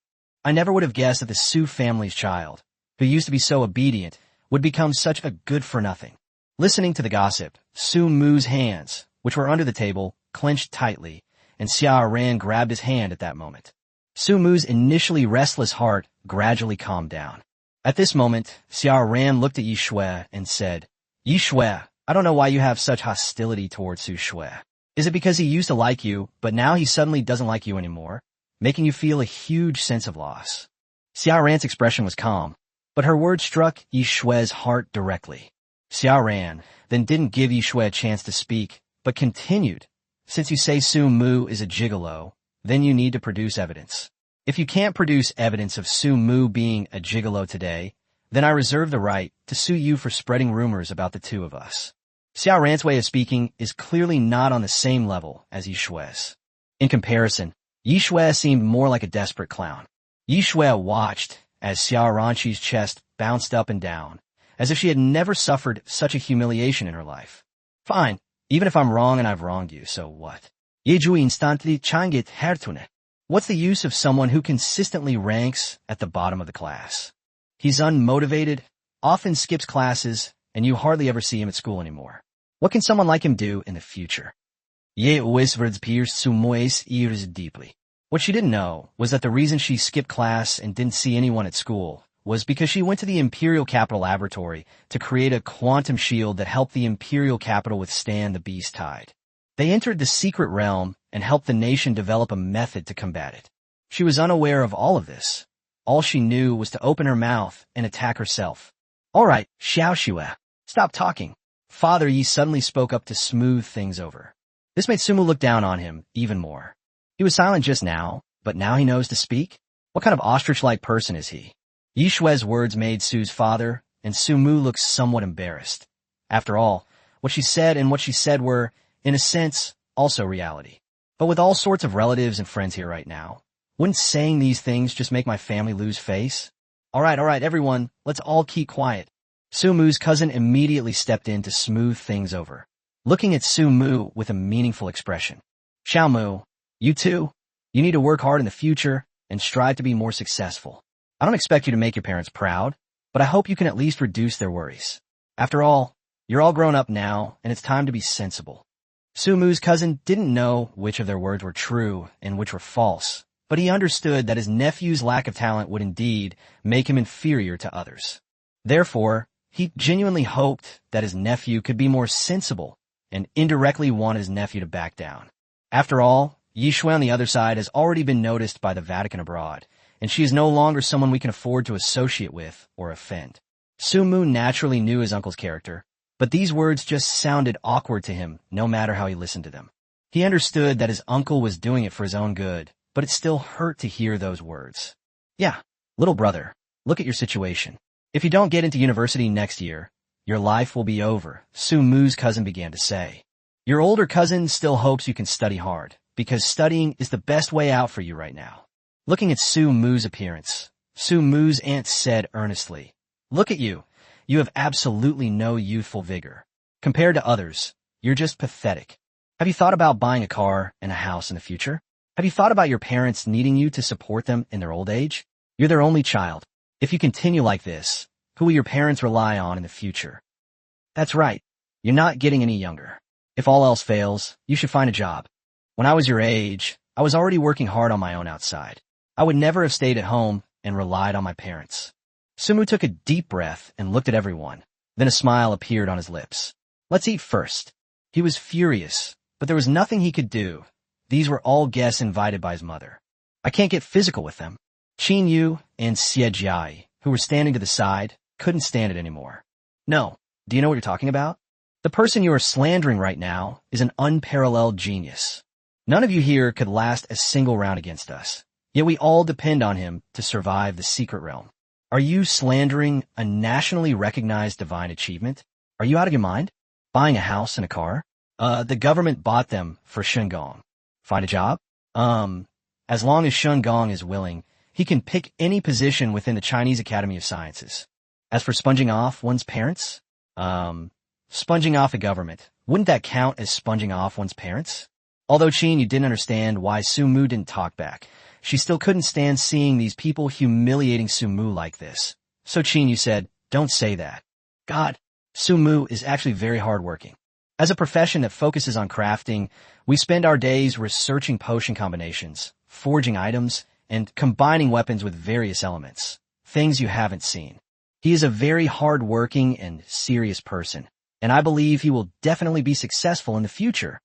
I never would have guessed that the Su family's child, who used to be so obedient, would become such a good-for-nothing. Listening to the gossip, Su Mu's hands, which were under the table, clenched tightly, and Xiaoran grabbed his hand at that moment. Su Mu's initially restless heart gradually calmed down. At this moment, Xiaoran looked at Yi Shui and said, Yi Shui, I don't know why you have such hostility towards Su Shui. Is it because he used to like you, but now he suddenly doesn't like you anymore, making you feel a huge sense of loss? Xiaoran's expression was calm, but her words struck Yi Shui's heart directly. Xiaoran then didn't give Yi Shui a chance to speak, but continued, Since you say Su Mu is a gigolo, then you need to produce evidence. If you can't produce evidence of Su Mu being a gigolo today, then I reserve the right to sue you for spreading rumors about the two of us. Xiaoran's way of speaking is clearly not on the same level as Yi Shui's. In comparison, Yi Shui seemed more like a desperate clown. Yi Shui watched as Xiaoranqi's chest bounced up and down, as if she had never suffered such a humiliation in her life. Fine, even if I'm wrong and I've wronged you, so what? Yeju instanti changit hertune. What's the use of someone who consistently ranks at the bottom of the class? He's unmotivated, often skips classes, and you hardly ever see him at school anymore. What can someone like him do in the future? Ye oisverds piers sumois ears deeply. What she didn't know was that the reason she skipped class and didn't see anyone at school was because she went to the Imperial Capital Laboratory to create a quantum shield that helped the Imperial Capital withstand the beast tide. They entered the secret realm and helped the nation develop a method to combat it. She was unaware of all of this. All she knew was to open her mouth and attack herself. All right, Xiao Shui, stop talking. Father Yi suddenly spoke up to smooth things over. This made Sumu look down on him even more. He was silent just now, but now he knows to speak? What kind of ostrich-like person is he? Yi Shui's words made Su's father, and Sumu looked somewhat embarrassed. After all, what she said were, in a sense, also reality. But with all sorts of relatives and friends here right now, wouldn't saying these things just make my family lose face? All right, everyone, let's all keep quiet. Sumu's cousin immediately stepped in to smooth things over, looking at Sumu with a meaningful expression. Xiaomu, you too, you need to work hard in the future and strive to be more successful. I don't expect you to make your parents proud, but I hope you can at least reduce their worries. After all, you're all grown up now, and it's time to be sensible. Sumu's cousin didn't know which of their words were true and which were false, but he understood that his nephew's lack of talent would indeed make him inferior to others. Therefore, he genuinely hoped that his nephew could be more sensible and indirectly wanted his nephew to back down. After all, Yi Shui on the other side has already been noticed by the Vatican abroad, and she is no longer someone we can afford to associate with or offend. Sumu naturally knew his uncle's character, but these words just sounded awkward to him no matter how he listened to them. He understood that his uncle was doing it for his own good, but it still hurt to hear those words. Yeah, little brother, look at your situation. If you don't get into university next year, your life will be over, Sumu's cousin began to say. Your older cousin still hopes you can study hard, because studying is the best way out for you right now. Looking at Sumu's appearance, Sumu's aunt said earnestly, look at you. You have absolutely no youthful vigor. Compared to others, you're just pathetic. Have you thought about buying a car and a house in the future? Have you thought about your parents needing you to support them in their old age? You're their only child. If you continue like this, who will your parents rely on in the future? That's right. You're not getting any younger. If all else fails, you should find a job. When I was your age, I was already working hard on my own outside. I would never have stayed at home and relied on my parents. Sumu took a deep breath and looked at everyone. Then a smile appeared on his lips. Let's eat first. He was furious, but there was nothing he could do. These were all guests invited by his mother. I can't get physical with them. Qin Yu and Xie Jiai, who were standing to the side, couldn't stand it anymore. No, do you know what you're talking about? The person you are slandering right now is an unparalleled genius. None of you here could last a single round against us, yet we all depend on him to survive the secret realm. Are you slandering a nationally recognized divine achievement? Are you out of your mind? Buying a house and a car? The government bought them for Shen Gong. Find a job? As long as Shen Gong is willing, he can pick any position within the Chinese Academy of Sciences. As for sponging off one's parents? Sponging off the government. Wouldn't that count as sponging off one's parents? Although Qin, you didn't understand why Sumu didn't talk back. She still couldn't stand seeing these people humiliating Sumu like this. So Qin, you said, don't say that. God, Sumu is actually very hardworking. As a profession that focuses on crafting, we spend our days researching potion combinations, forging items, and combining weapons with various elements. Things you haven't seen. He is a very hardworking and serious person, and I believe he will definitely be successful in the future.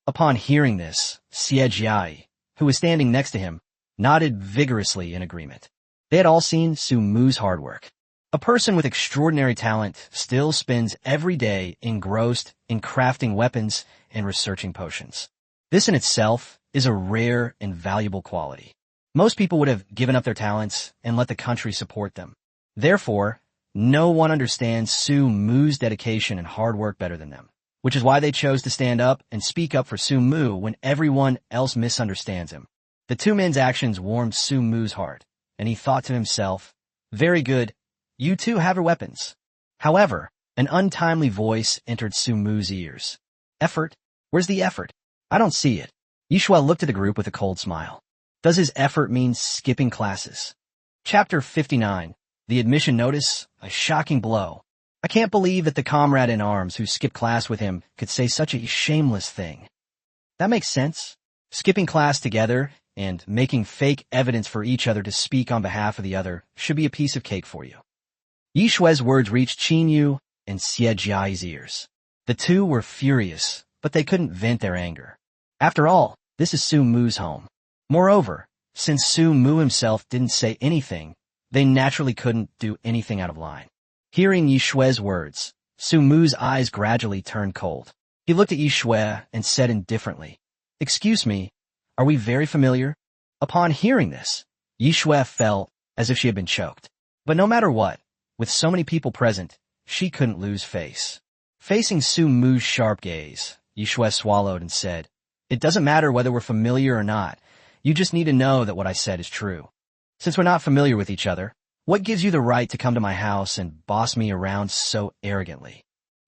Upon hearing this, Xie Jiai, who was standing next to him, nodded vigorously in agreement. They had all seen Sumu's hard work. A person with extraordinary talent still spends every day engrossed in crafting weapons and researching potions. This in itself is a rare and valuable quality. Most people would have given up their talents and let the country support them. Therefore, no one understands Sumu's dedication and hard work better than them, which is why they chose to stand up and speak up for Sumu when everyone else misunderstands him. The two men's actions warmed Sumu's heart, and he thought to himself, very good, you two have your weapons. However, an untimely voice entered Sumu's ears. Effort? Where's the effort? I don't see it. Yi Shui looked at the group with a cold smile. Does his effort mean skipping classes? Chapter 59. The admission notice, a shocking blow. I can't believe that the comrade in arms who skipped class with him could say such a shameless thing. That makes sense. Skipping class together and making fake evidence for each other to speak on behalf of the other should be a piece of cake for you. Yi Shui's words reached Qin Yu and Xie Jiai's ears. The two were furious, but they couldn't vent their anger. After all, this is Sumu's home. Moreover, since Sumu himself didn't say anything, they naturally couldn't do anything out of line. Hearing Yi Shui's words, Sumu's eyes gradually turned cold. He looked at Yi Shui and said indifferently, "Excuse me, are we very familiar?" Upon hearing this, Yi Shui felt as if she had been choked. But no matter what, with so many people present, she couldn't lose face. Facing Su Mu's sharp gaze, Yi Shui swallowed and said, "It doesn't matter whether we're familiar or not. You just need to know that what I said is true. Since we're not familiar with each other, what gives you the right to come to my house and boss me around so arrogantly?"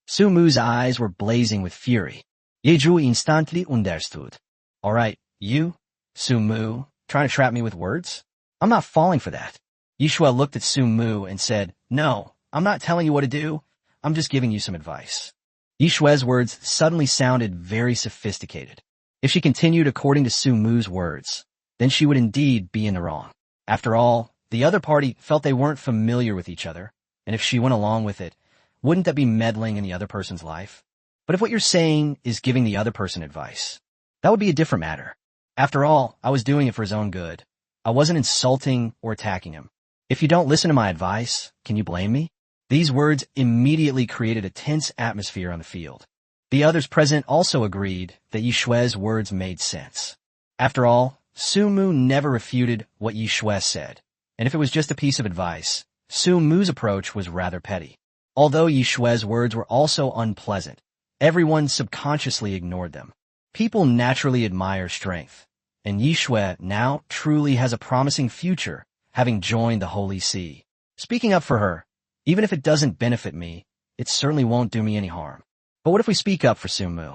Su Mu's eyes were blazing with fury. Yeju instantly understood. "All right, you, Su Mu, trying to trap me with words? I'm not falling for that." Yi Shui looked at Su Mu and said, "No, I'm not telling you what to do. I'm just giving you some advice." Yi Shui's words suddenly sounded very sophisticated. If she continued according to Su Mu's words, then she would indeed be in the wrong. After all, the other party felt they weren't familiar with each other, and if she went along with it, wouldn't that be meddling in the other person's life? But if what you're saying is giving the other person advice, that would be a different matter. After all, I was doing it for his own good. I wasn't insulting or attacking him. If you don't listen to my advice, can you blame me? These words immediately created a tense atmosphere on the field. The others present also agreed that Yi Shui's words made sense. After all, Su Mu never refuted what Yi Shui said, and if it was just a piece of advice, Su Mu's approach was rather petty. Although Yi Shui's words were also unpleasant, everyone subconsciously ignored them. People naturally admire strength, and Yi Shui now truly has a promising future, having joined the Holy See. Speaking up for her, even if it doesn't benefit me, it certainly won't do me any harm. But what if we speak up for Su Mu?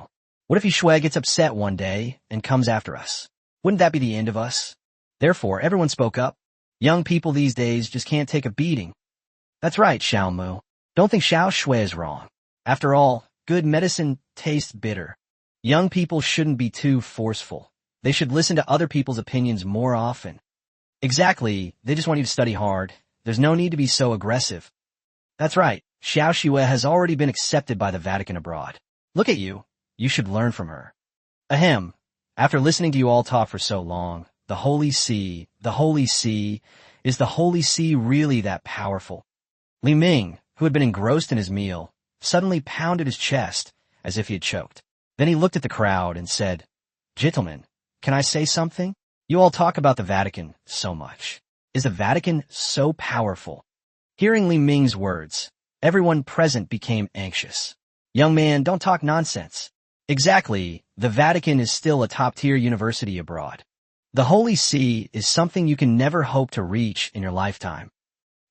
What if Yi Shui gets upset one day and comes after us? Wouldn't that be the end of us? Therefore, everyone spoke up. Young people these days just can't take a beating. That's right, Xiao Mu. Don't think Xiao Shui is wrong. After all, good medicine tastes bitter. Young people shouldn't be too forceful. They should listen to other people's opinions more often. Exactly, they just want you to study hard. There's no need to be so aggressive. That's right, Xiao Shui has already been accepted by the Vatican abroad. Look at you. You should learn from her. Ahem. After listening to you all talk for so long, the Holy See, is the Holy See really that powerful? Li Ming, who had been engrossed in his meal, suddenly pounded his chest as if he had choked. Then he looked at the crowd and said, "Gentlemen, can I say something? You all talk about the Vatican so much. Is the Vatican so powerful?" Hearing Li Ming's words, everyone present became anxious. "Young man, don't talk nonsense." Exactly, the Vatican is still a top-tier university abroad. The Holy See is something you can never hope to reach in your lifetime.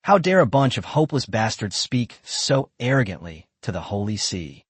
How dare a bunch of hopeless bastards speak so arrogantly to the Holy See?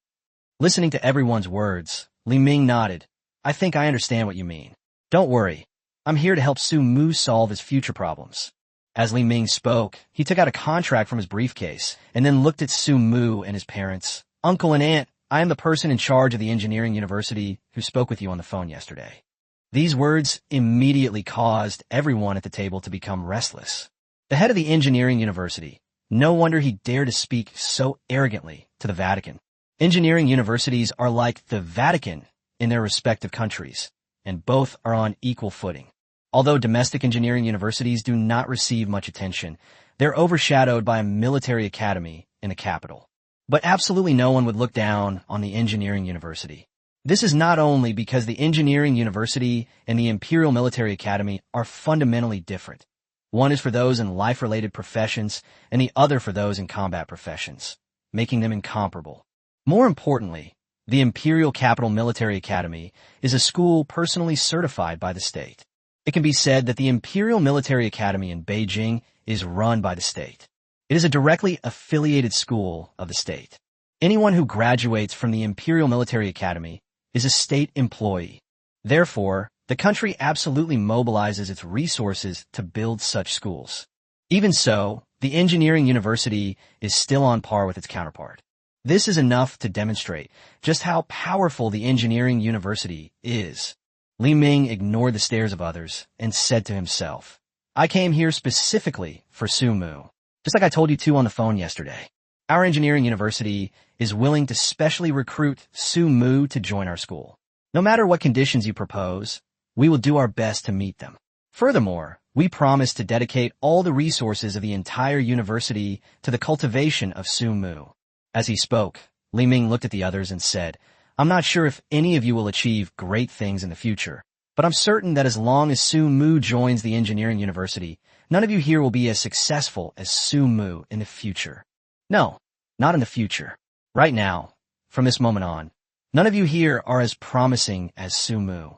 Listening to everyone's words, Li Ming nodded. "I think I understand what you mean. Don't worry. I'm here to help Su Mu solve his future problems." As Li Ming spoke, he took out a contract from his briefcase and then looked at Su Mu and his parents. "Uncle and Aunt, I am the person in charge of the engineering university who spoke with you on the phone yesterday." These words immediately caused everyone at the table to become restless. The head of the engineering university, no wonder he dared to speak so arrogantly to the Vatican. Engineering universities are like the Vatican in their respective countries, and both are on equal footing. Although domestic engineering universities do not receive much attention, they're overshadowed by a military academy in the capital. But absolutely no one would look down on the engineering university. This is not only because the engineering university and the Imperial Military Academy are fundamentally different. One is for those in life-related professions, and the other for those in combat professions, making them incomparable. More importantly, the Imperial Capital Military Academy is a school personally certified by the state. It can be said that the Imperial Military Academy in Beijing is run by the state. It is a directly affiliated school of the state. Anyone who graduates from the Imperial Military Academy is a state employee. Therefore, the country absolutely mobilizes its resources to build such schools. Even so, the engineering university is still on par with its counterpart. This is enough to demonstrate just how powerful the engineering university is. Li Ming ignored the stares of others and said to himself, "I came here specifically for Su Mu. Just like I told you to on the phone yesterday. Our engineering university is willing to specially recruit Su Mu to join our school. No matter what conditions you propose, we will do our best to meet them. Furthermore, we promise to dedicate all the resources of the entire university to the cultivation of Su Mu." As he spoke, Li Ming looked at the others and said, I'm not sure if any of you will achieve great things in the future, but I'm certain that as long as Su Mu joins the engineering university, none of you here will be as successful as Su Mu in the future. No, not in the future. Right now, from this moment on, none of you here are as promising as Su Mu.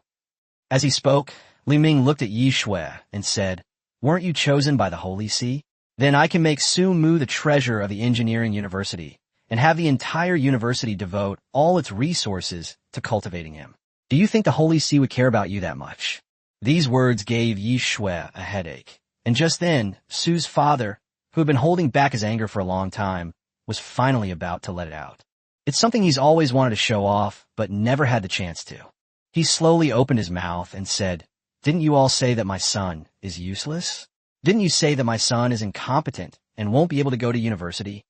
As he spoke, Li Ming looked at Yi Shui and said, "Weren't you chosen by the Holy See? Then I can make Su Mu the treasurer of the engineering university and have the entire university devote all its resources to cultivating him. Do you think the Holy See would care about you that much?" These words gave Yi Shui a headache. And just then, Su's father, who had been holding back his anger for a long time, was finally about to let it out. It's something he's always wanted to show off, but never had the chance to. He slowly opened his mouth and said, "Didn't you all say that my son is useless? Didn't you say that my son is incompetent and won't be able to go to university?"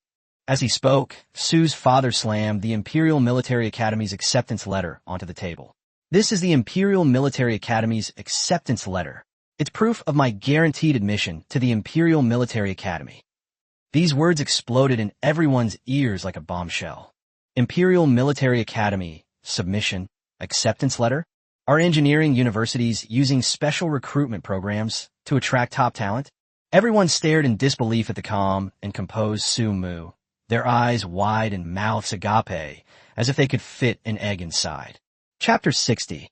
As he spoke, Su's father slammed the Imperial Military Academy's acceptance letter onto the table. "This is the Imperial Military Academy's acceptance letter. It's proof of my guaranteed admission to the Imperial Military Academy." These words exploded in everyone's ears like a bombshell. Imperial Military Academy, submission, acceptance letter? Are engineering universities using special recruitment programs to attract top talent? Everyone stared in disbelief at the calm and composed Su Mu, their eyes wide and mouths agape, as if they could fit an egg inside. Chapter 60.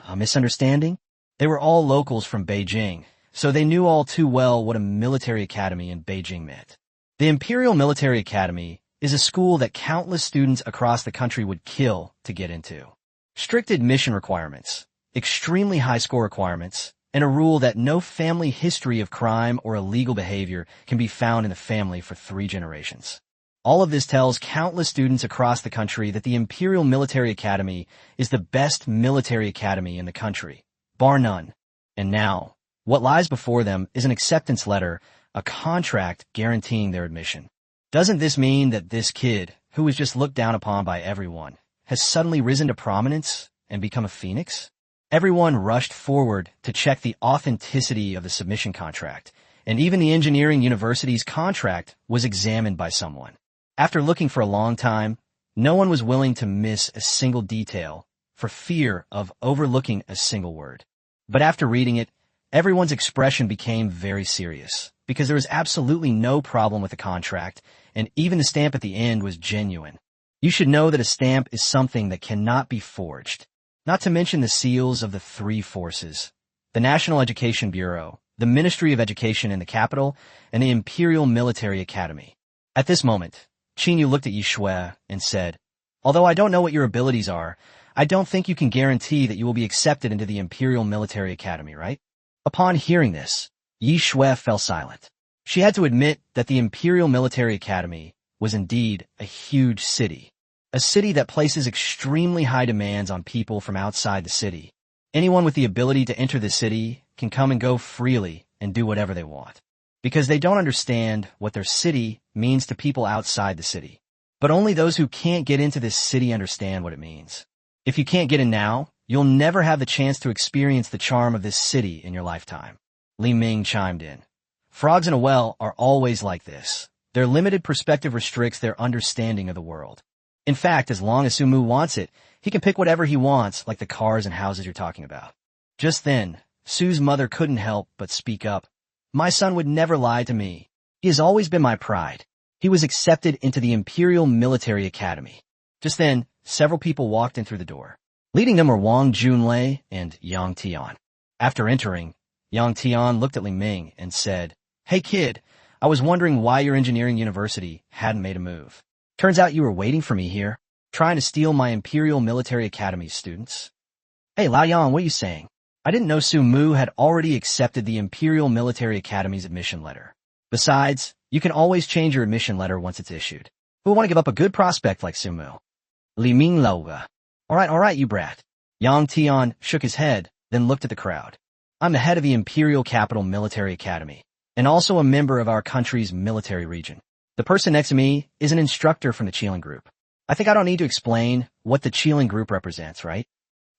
A misunderstanding? They were all locals from Beijing, so they knew all too well what a military academy in Beijing meant. The Imperial Military Academy is a school that countless students across the country would kill to get into. Strict admission requirements, extremely high score requirements, and a rule that no family history of crime or illegal behavior can be found in the family for 3 generations. All of this tells countless students across the country that the Imperial Military Academy is the best military academy in the country, bar none. And now, what lies before them is an acceptance letter, a contract guaranteeing their admission. Doesn't this mean that this kid, who was just looked down upon by everyone, has suddenly risen to prominence and become a phoenix? Everyone rushed forward to check the authenticity of the submission contract, and even the engineering university's contract was examined by someone. After looking for a long time, no one was willing to miss a single detail for fear of overlooking a single word. But after reading it, everyone's expression became very serious, because there was absolutely no problem with the contract, and even the stamp at the end was genuine. You should know that a stamp is something that cannot be forged, not to mention the seals of the 3 forces: the National Education Bureau, the Ministry of Education in the capital, and the Imperial Military Academy. At this moment, Qin Yu looked at Yi Shui and said, "Although I don't know what your abilities are, I don't think you can guarantee that you will be accepted into the Imperial Military Academy, right?" Upon hearing this, Yi Shui fell silent. She had to admit that the Imperial Military Academy was indeed a huge city, a city that places extremely high demands on people from outside the city. Anyone with the ability to enter the city can come and go freely and do whatever they want, because they don't understand what their city means to people outside the city. But only those who can't get into this city understand what it means. If you can't get in now, you'll never have the chance to experience the charm of this city in your lifetime. Li Ming chimed in. Frogs in a well are always like this. Their limited perspective restricts their understanding of the world. In fact, as long as Su Mu wants it, he can pick whatever he wants, like the cars and houses you're talking about. Just then, Su's mother couldn't help but speak up. "My son would never lie to me. He has always been my pride. He was accepted into the Imperial Military Academy." Just then, several people walked in through the door. Leading them were Wang Junlei and Yang Tian. After entering, Yang Tian looked at Li Ming and said, "Hey kid, I was wondering why your engineering university hadn't made a move. Turns out you were waiting for me here, trying to steal my Imperial Military Academy students." "Hey Lao Yang, what are you saying? I didn't know Su Mu had already accepted the Imperial Military Academy's admission letter. Besides, you can always change your admission letter once it's issued. Who would want to give up a good prospect like Su Mu?" Li Ming Lauga. All right, you brat." Yang Tian shook his head, then looked at the crowd. "I'm the head of the Imperial Capital Military Academy, and also a member of our country's military region. The person next to me is an instructor from the Qilin Group. I think I don't need to explain what the Qilin Group represents, right?"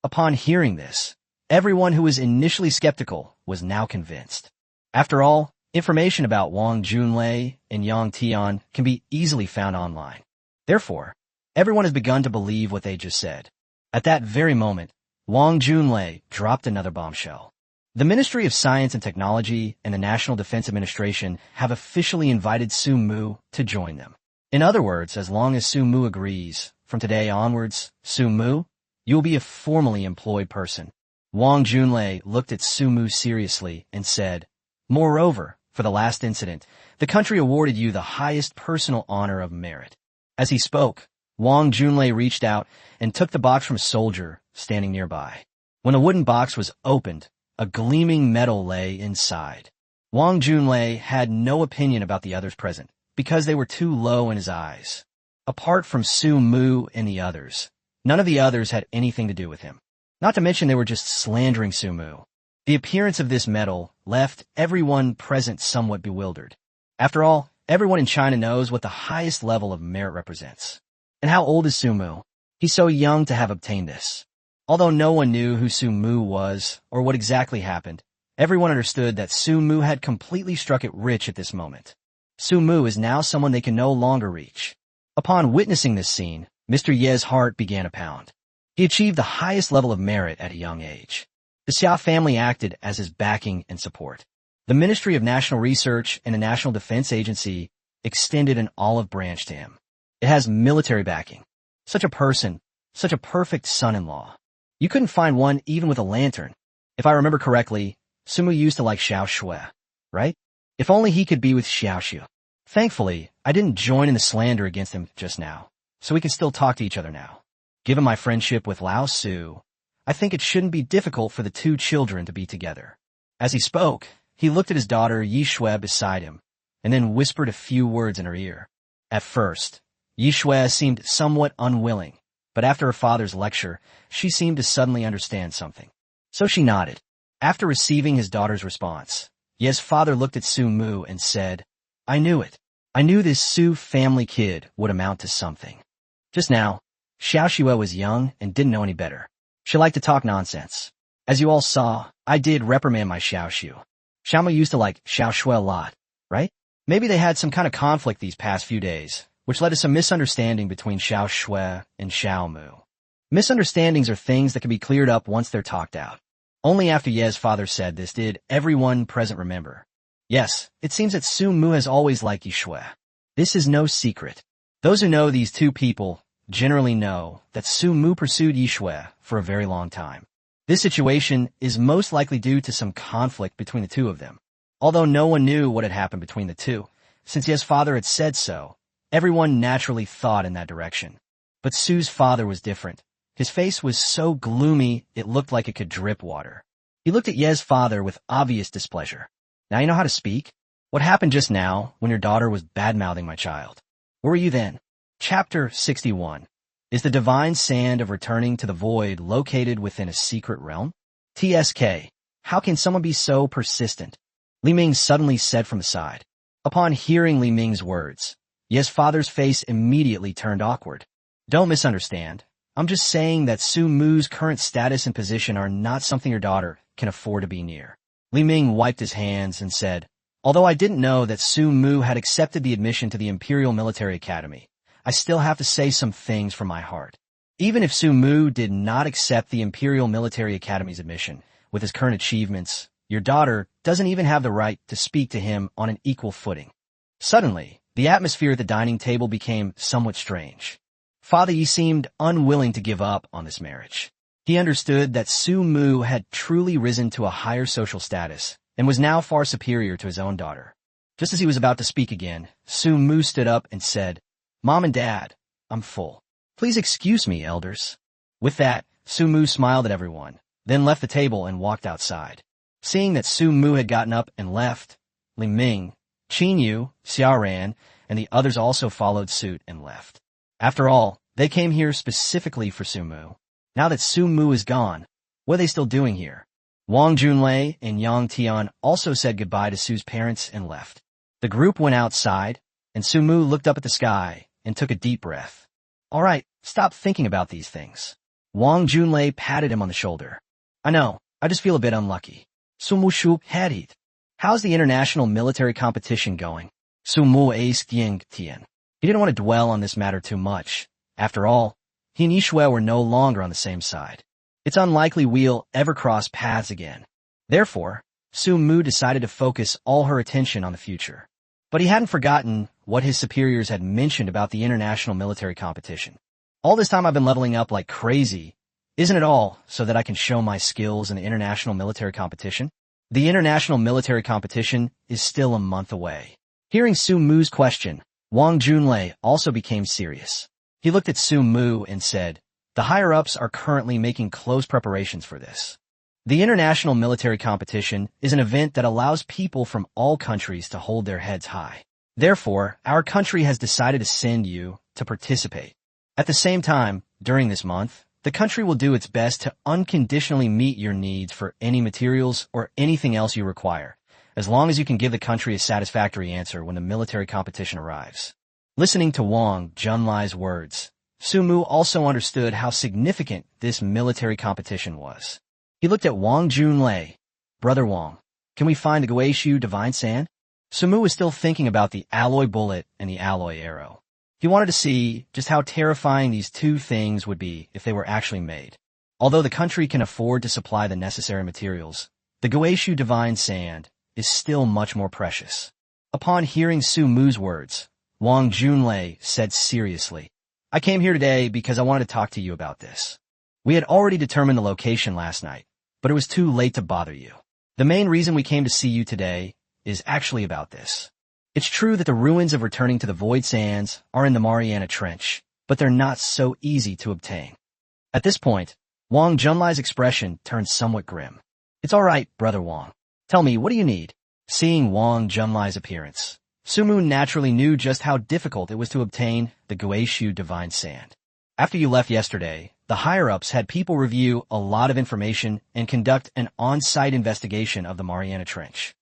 Upon hearing this, everyone who was initially skeptical was now convinced. After all, information about Wang Junlei and Yang Tian can be easily found online. Therefore, everyone has begun to believe what they just said. At that very moment, Wang Junlei dropped another bombshell. The Ministry of Science and Technology and the National Defense Administration have officially invited Su Mu to join them. In other words, as long as Su Mu agrees, from today onwards, Su Mu, you will be a formally employed person. Wang Junlei looked at Su Mu seriously and said, "Moreover, for the last incident, the country awarded you the highest personal honor of merit." As he spoke, Wang Junlei reached out and took the box from a soldier standing nearby. When the wooden box was opened, a gleaming metal lay inside. Wang Junlei had no opinion about the others present, because they were too low in his eyes. Apart from Su Mu and the others, none of the others had anything to do with him. Not to mention they were just slandering Su Mu. The appearance of this metal left everyone present somewhat bewildered. After all, everyone in China knows what the highest level of merit represents. And how old is Su Mu? He's so young to have obtained this. Although no one knew who Su Mu was or what exactly happened, everyone understood that Su Mu had completely struck it rich at this moment. Su Mu is now someone they can no longer reach. Upon witnessing this scene, Mr. Ye's heart began to pound. He achieved the highest level of merit at a young age. The Xia family acted as his backing and support. The Ministry of National Research and the National Defense Agency extended an olive branch to him. It has military backing. Such a person, such a perfect son-in-law. You couldn't find one even with a lantern. If I remember correctly, Su Mu used to like Xiao Shui, right? If only he could be with Xiao Xu. Thankfully, I didn't join in the slander against him just now, so we can still talk to each other now. Given my friendship with Lao Su, I think it shouldn't be difficult for the two children to be together. As he spoke, he looked at his daughter Yi Shui beside him, and then whispered a few words in her ear. At first, Yi Shui seemed somewhat unwilling, but after her father's lecture, she seemed to suddenly understand something. So she nodded. After receiving his daughter's response, Ye's father looked at Su Mu and said, "I knew it. I knew this Su family kid would amount to something." Just now, Xiao Xue was young and didn't know any better. She liked to talk nonsense. As you all saw, I did reprimand my Xiao Xu. Xiao Mu used to like Xiao Shui a lot, right? Maybe they had some kind of conflict these past few days, which led to some misunderstanding between Xiao Shui and Xiao Mu. Misunderstandings are things that can be cleared up once they're talked out. Only after Ye's father said this did everyone present remember. Yes, it seems that Su Mu has always liked Yi Shui. This is no secret. Those who know these two people generally know that Su Mu pursued Yi Shui for a very long time. This situation is most likely due to some conflict between the two of them. Although no one knew what had happened between the two, since Ye's father had said so, everyone naturally thought in that direction. But Su's father was different. His face was so gloomy it looked like it could drip water. He looked at Ye's father with obvious displeasure. "Now you know how to speak? What happened just now when your daughter was bad-mouthing my child? Where were you then?" Chapter 61. Is the divine sand of returning to the void located within a secret realm? TSK. How can someone be so persistent? Li Ming suddenly said from the side. Upon hearing Li Ming's words, Ye's father's face immediately turned awkward. Don't misunderstand. I'm just saying that Su Mu's current status and position are not something your daughter can afford to be near. Li Ming wiped his hands and said, "Although I didn't know that Su Mu had accepted the admission to the Imperial Military Academy, I still have to say some things from my heart. Even if Su Mu did not accept the Imperial Military Academy's admission, with his current achievements, your daughter doesn't even have the right to speak to him on an equal footing." Suddenly, the atmosphere at the dining table became somewhat strange. Father Yi seemed unwilling to give up on this marriage. He understood that Su Mu had truly risen to a higher social status and was now far superior to his own daughter. Just as he was about to speak again, Su Mu stood up and said, "Mom and Dad, I'm full. Please excuse me, elders." With that, Su Mu smiled at everyone, then left the table and walked outside. Seeing that Su Mu had gotten up and left, Li Ming, Qin Yu, Xiao Ran, and the others also followed suit and left. After all, they came here specifically for Su Mu. Now that Su Mu is gone, what are they still doing here? Wang Junlei and Yang Tian also said goodbye to Su's parents and left. The group went outside, and Su Mu looked up at the sky and took a deep breath. "All right, stop thinking about these things." Wang Junlei patted him on the shoulder. "I know, I just feel a bit unlucky." Su Mu shu hadit. "How's the international military competition going?" Su Mu asked Yang Tian. He didn't want to dwell on this matter too much. After all, He and Yishue were no longer on the same side. It's unlikely we'll ever cross paths again. Therefore, Su Mu decided to focus all her attention on the future. But he hadn't forgotten what his superiors had mentioned about the international military competition. All this time I've been leveling up like crazy. Isn't it all so that I can show my skills in the international military competition? The international military competition is still a month away. Hearing Su Mu's question, Wang Junlei also became serious. He looked at Su Mu and said, "The higher-ups are currently making close preparations for this. The international military competition is an event that allows people from all countries to hold their heads high. Therefore, our country has decided to send you to participate. At the same time, during this month, the country will do its best to unconditionally meet your needs for any materials or anything else you require, as long as you can give the country a satisfactory answer when the military competition arrives." Listening to Wang Junlai's words, Su Mu also understood how significant this military competition was. He looked at Wang Junlei. "Brother Wang, can we find the Guishu Divine Sand?" Su Mu was still thinking about the alloy bullet and the alloy arrow. He wanted to see just how terrifying these two things would be if they were actually made. Although the country can afford to supply the necessary materials, the Guishu Divine Sand is still much more precious. Upon hearing Su Mu's words, Wang Junlei said seriously, "I came here today because I wanted to talk to you about this. We had already determined the location last night, but it was too late to bother you. The main reason we came to see you today is actually about this. It's true that the ruins of returning to the Void Sands are in the Mariana Trench, but they're not so easy to obtain." At this point, Wang Junlai's expression turned somewhat grim. "It's all right, Brother Wang. Tell me, what do you need?" Seeing Wang Junlai's appearance, Su Mu naturally knew just how difficult it was to obtain the Guishu Divine Sand. After you left yesterday, the higher-ups had people review a lot of information and conduct an on-site investigation of the Mariana Trench.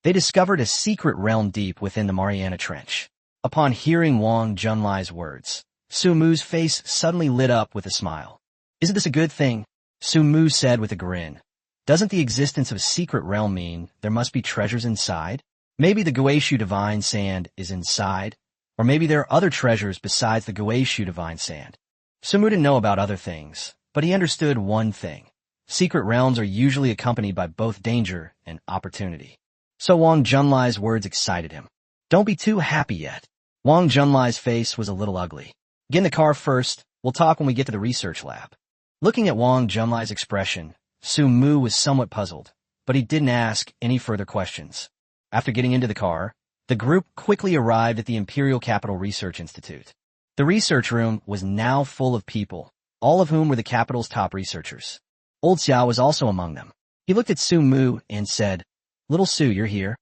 They discovered a secret realm deep within the Mariana Trench. Upon hearing Wang Junlai's words, Su Mu's face suddenly lit up with a smile. "Isn't this a good thing?" Su Mu said with a grin. "Doesn't the existence of a secret realm mean there must be treasures inside? Maybe the Guishu Divine Sand is inside, or maybe there are other treasures besides the Guishu Divine Sand." Su Mu didn't know about other things, but he understood one thing. Secret realms are usually accompanied by both danger and opportunity. So Wang Junlai's words excited him. "Don't be too happy yet." Wang Junlai's face was a little ugly. "Get in the car first. We'll talk when we get to the research lab." Looking at Wang Junlai's expression, Su Mu was somewhat puzzled, but he didn't ask any further questions. After getting into the car, the group quickly arrived at the Imperial Capital Research Institute. The research room was now full of people, all of whom were the capital's top researchers. Old Xia was also among them. He looked at Su Mu and said, "Little Su, you're here?"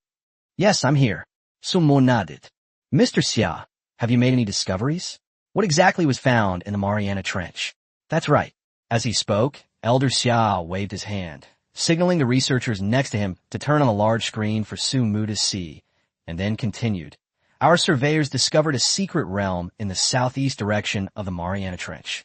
"Yes, I'm here." Su Mu nodded. "Mr. Xia, have you made any discoveries? What exactly was found in the Mariana Trench?" "That's right." As he spoke, Elder Xia waved his hand, signaling the researchers next to him to turn on the large screen for Su Mu to see, and then continued. "Our surveyors discovered a secret realm in the southeast direction of the Mariana Trench.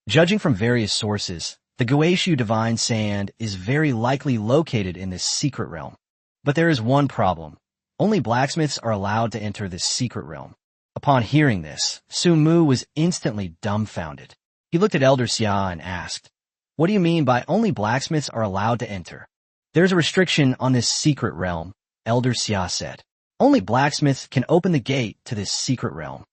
Judging from various sources, the Guishu Divine Sand is very likely located in this secret realm. But there is one problem. Only blacksmiths are allowed to enter this secret realm." Upon hearing this, Su Mu was instantly dumbfounded. He looked at Elder Xia and asked, "What do you mean by only blacksmiths are allowed to enter?" "There's a restriction on this secret realm," Elder Xia said. "Only blacksmiths can open the gate to this secret realm.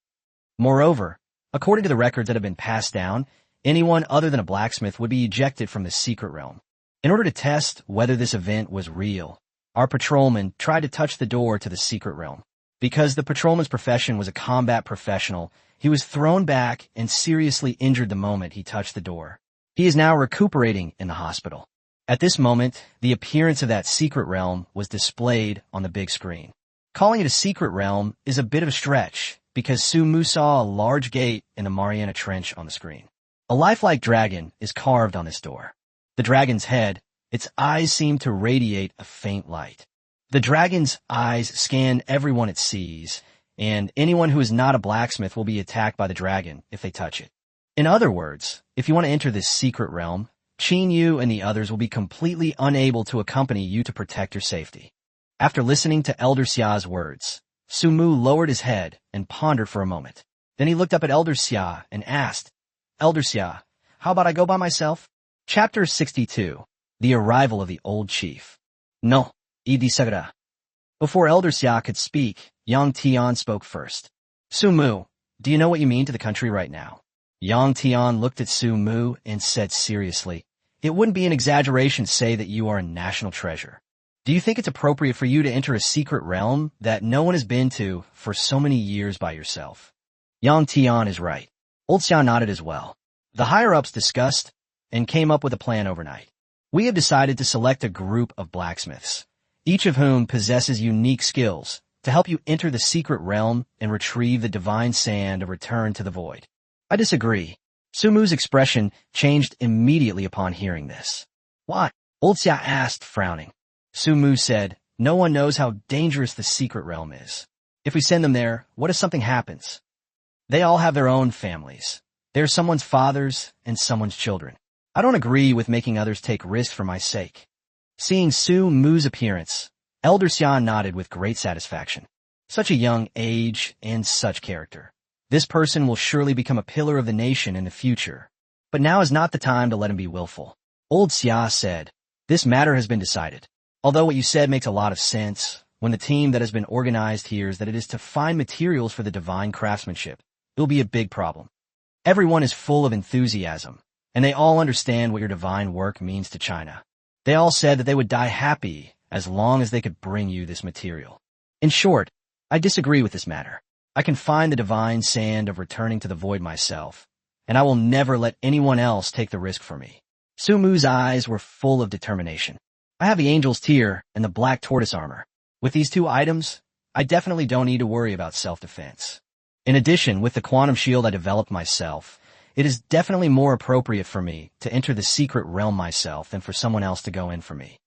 Moreover, according to the records that have been passed down, anyone other than a blacksmith would be ejected from the secret realm. In order to test whether this event was real, our patrolman tried to touch the door to the secret realm. Because the patrolman's profession was a combat professional, he was thrown back and seriously injured the moment he touched the door. He is now recuperating in the hospital." At this moment, the appearance of that secret realm was displayed on the big screen. Calling it a secret realm is a bit of a stretch, because Su Mu saw a large gate in the Mariana Trench on the screen. A lifelike dragon is carved on this door. The dragon's head, its eyes seem to radiate a faint light. The dragon's eyes scan everyone it sees, and anyone who is not a blacksmith will be attacked by the dragon if they touch it. In other words, if you want to enter this secret realm, Qin Yu and the others will be completely unable to accompany you to protect your safety. After listening to Elder Xia's words, Su Mu lowered his head and pondered for a moment. Then he looked up at Elder Xia and asked, Elder Xia, how about I go by myself? Chapter 62. The Arrival of the Old Chief. No, Idi Sagara. Before Elder Xia could speak, Yang Tian spoke first. Su Mu, do you know what you mean to the country right now? Yang Tian looked at Su Mu and said seriously, it wouldn't be an exaggeration to say that you are a national treasure. Do you think it's appropriate for you to enter a secret realm that no one has been to for so many years by yourself? Yang Tian is right. Old Xia nodded as well. The higher-ups discussed and came up with a plan overnight. We have decided to select a group of blacksmiths, each of whom possesses unique skills, to help you enter the secret realm and retrieve the divine sand of return to the void. I disagree. Su Mu's expression changed immediately upon hearing this. Why? Old Xia asked, frowning. Su Mu said, no one knows how dangerous the secret realm is. If we send them there, what if something happens? They all have their own families. They're someone's fathers and someone's children. I don't agree with making others take risks for my sake. Seeing Su Mu's appearance, Elder Xia nodded with great satisfaction. Such a young age and such character. This person will surely become a pillar of the nation in the future. But now is not the time to let him be willful. Old Xia said, this matter has been decided. Although what you said makes a lot of sense, when the team that has been organized hears that it is to find materials for the divine craftsmanship, it will be a big problem. Everyone is full of enthusiasm, and they all understand what your divine work means to China. They all said that they would die happy as long as they could bring you this material. In short, I disagree with this matter. I can find the divine sand of returning to the void myself, and I will never let anyone else take the risk for me. Su Mu's eyes were full of determination. I have the Angel's Tear and the Black Tortoise armor. With these two items, I definitely don't need to worry about self-defense. In addition, with the quantum shield I developed myself, it is definitely more appropriate for me to enter the secret realm myself than for someone else to go in for me.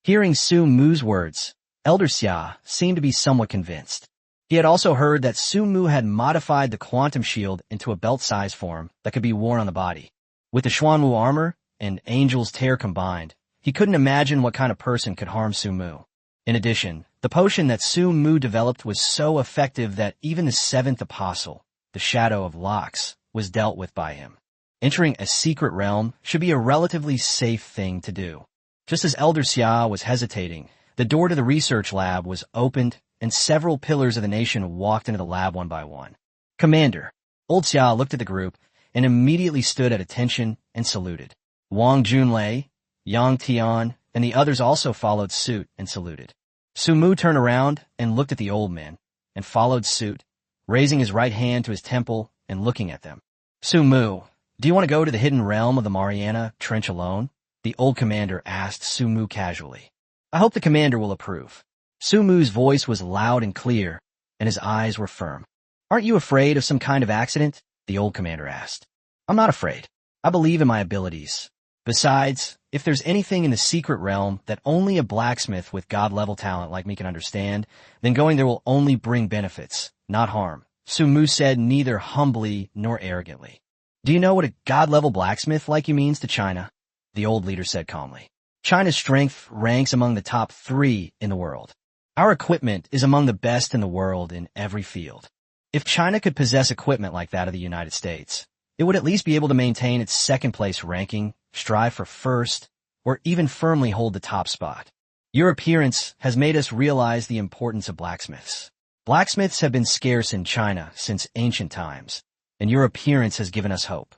Hearing Su Mu's words, Elder Xia seemed to be somewhat convinced. He had also heard that Su Mu had modified the quantum shield into a belt-size form that could be worn on the body. With the Xuanwu armor and Angel's Tear combined, he couldn't imagine what kind of person could harm Su Mu. In addition, the potion that Su Mu developed was so effective that even the seventh apostle, the Shadow of Lox, was dealt with by him. Entering a secret realm should be a relatively safe thing to do. Just as Elder Xia was hesitating, the door to the research lab was opened and several pillars of the nation walked into the lab one by one. Commander, Old Xia looked at the group and immediately stood at attention and saluted. Wang Junlei, Yang Tian, and the others also followed suit and saluted. Su Mu turned around and looked at the old men, and followed suit, raising his right hand to his temple and looking at them. Su Mu, do you want to go to the hidden realm of the Mariana Trench alone? The old commander asked Su Mu casually. I hope the commander will approve. Su Mu's voice was loud and clear, and his eyes were firm. Aren't you afraid of some kind of accident? The old commander asked. I'm not afraid. I believe in my abilities. Besides, if there's anything in the secret realm that only a blacksmith with god-level talent like me can understand, then going there will only bring benefits, not harm. Su Mu said neither humbly nor arrogantly. Do you know what a god-level blacksmith like you means to China? The old leader said calmly. China's strength ranks among the top 3 in the world. Our equipment is among the best in the world in every field. If China could possess equipment like that of the United States, it would at least be able to maintain its second-place ranking, strive for first, or even firmly hold the top spot. Your appearance has made us realize the importance of blacksmiths. Blacksmiths have been scarce in China since ancient times, and your appearance has given us hope.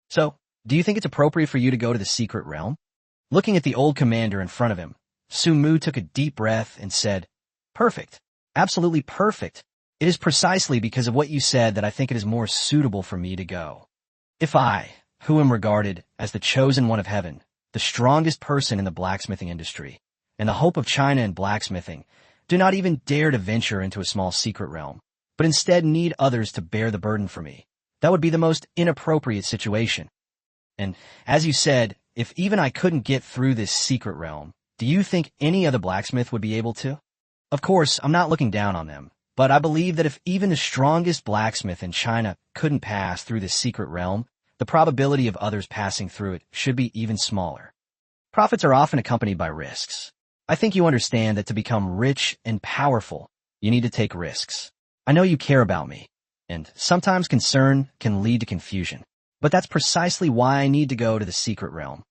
So, do you think it's appropriate for you to go to the secret realm? Looking at the old commander in front of him, Su Mu took a deep breath and said, Perfect. Absolutely perfect. It is precisely because of what you said that I think it is more suitable for me to go. If I, who am regarded as the chosen one of heaven, the strongest person in the blacksmithing industry, and the hope of China in blacksmithing, do not even dare to venture into a small secret realm, but instead need others to bear the burden for me, that would be the most inappropriate situation. And, as you said, if even I couldn't get through this secret realm, do you think any other blacksmith would be able to? Of course, I'm not looking down on them, but I believe that if even the strongest blacksmith in China couldn't pass through this secret realm, the probability of others passing through it should be even smaller. Profits are often accompanied by risks. I think you understand that to become rich and powerful, you need to take risks. I know you care about me, and sometimes concern can lead to confusion. But that's precisely why I need to go to the secret realm.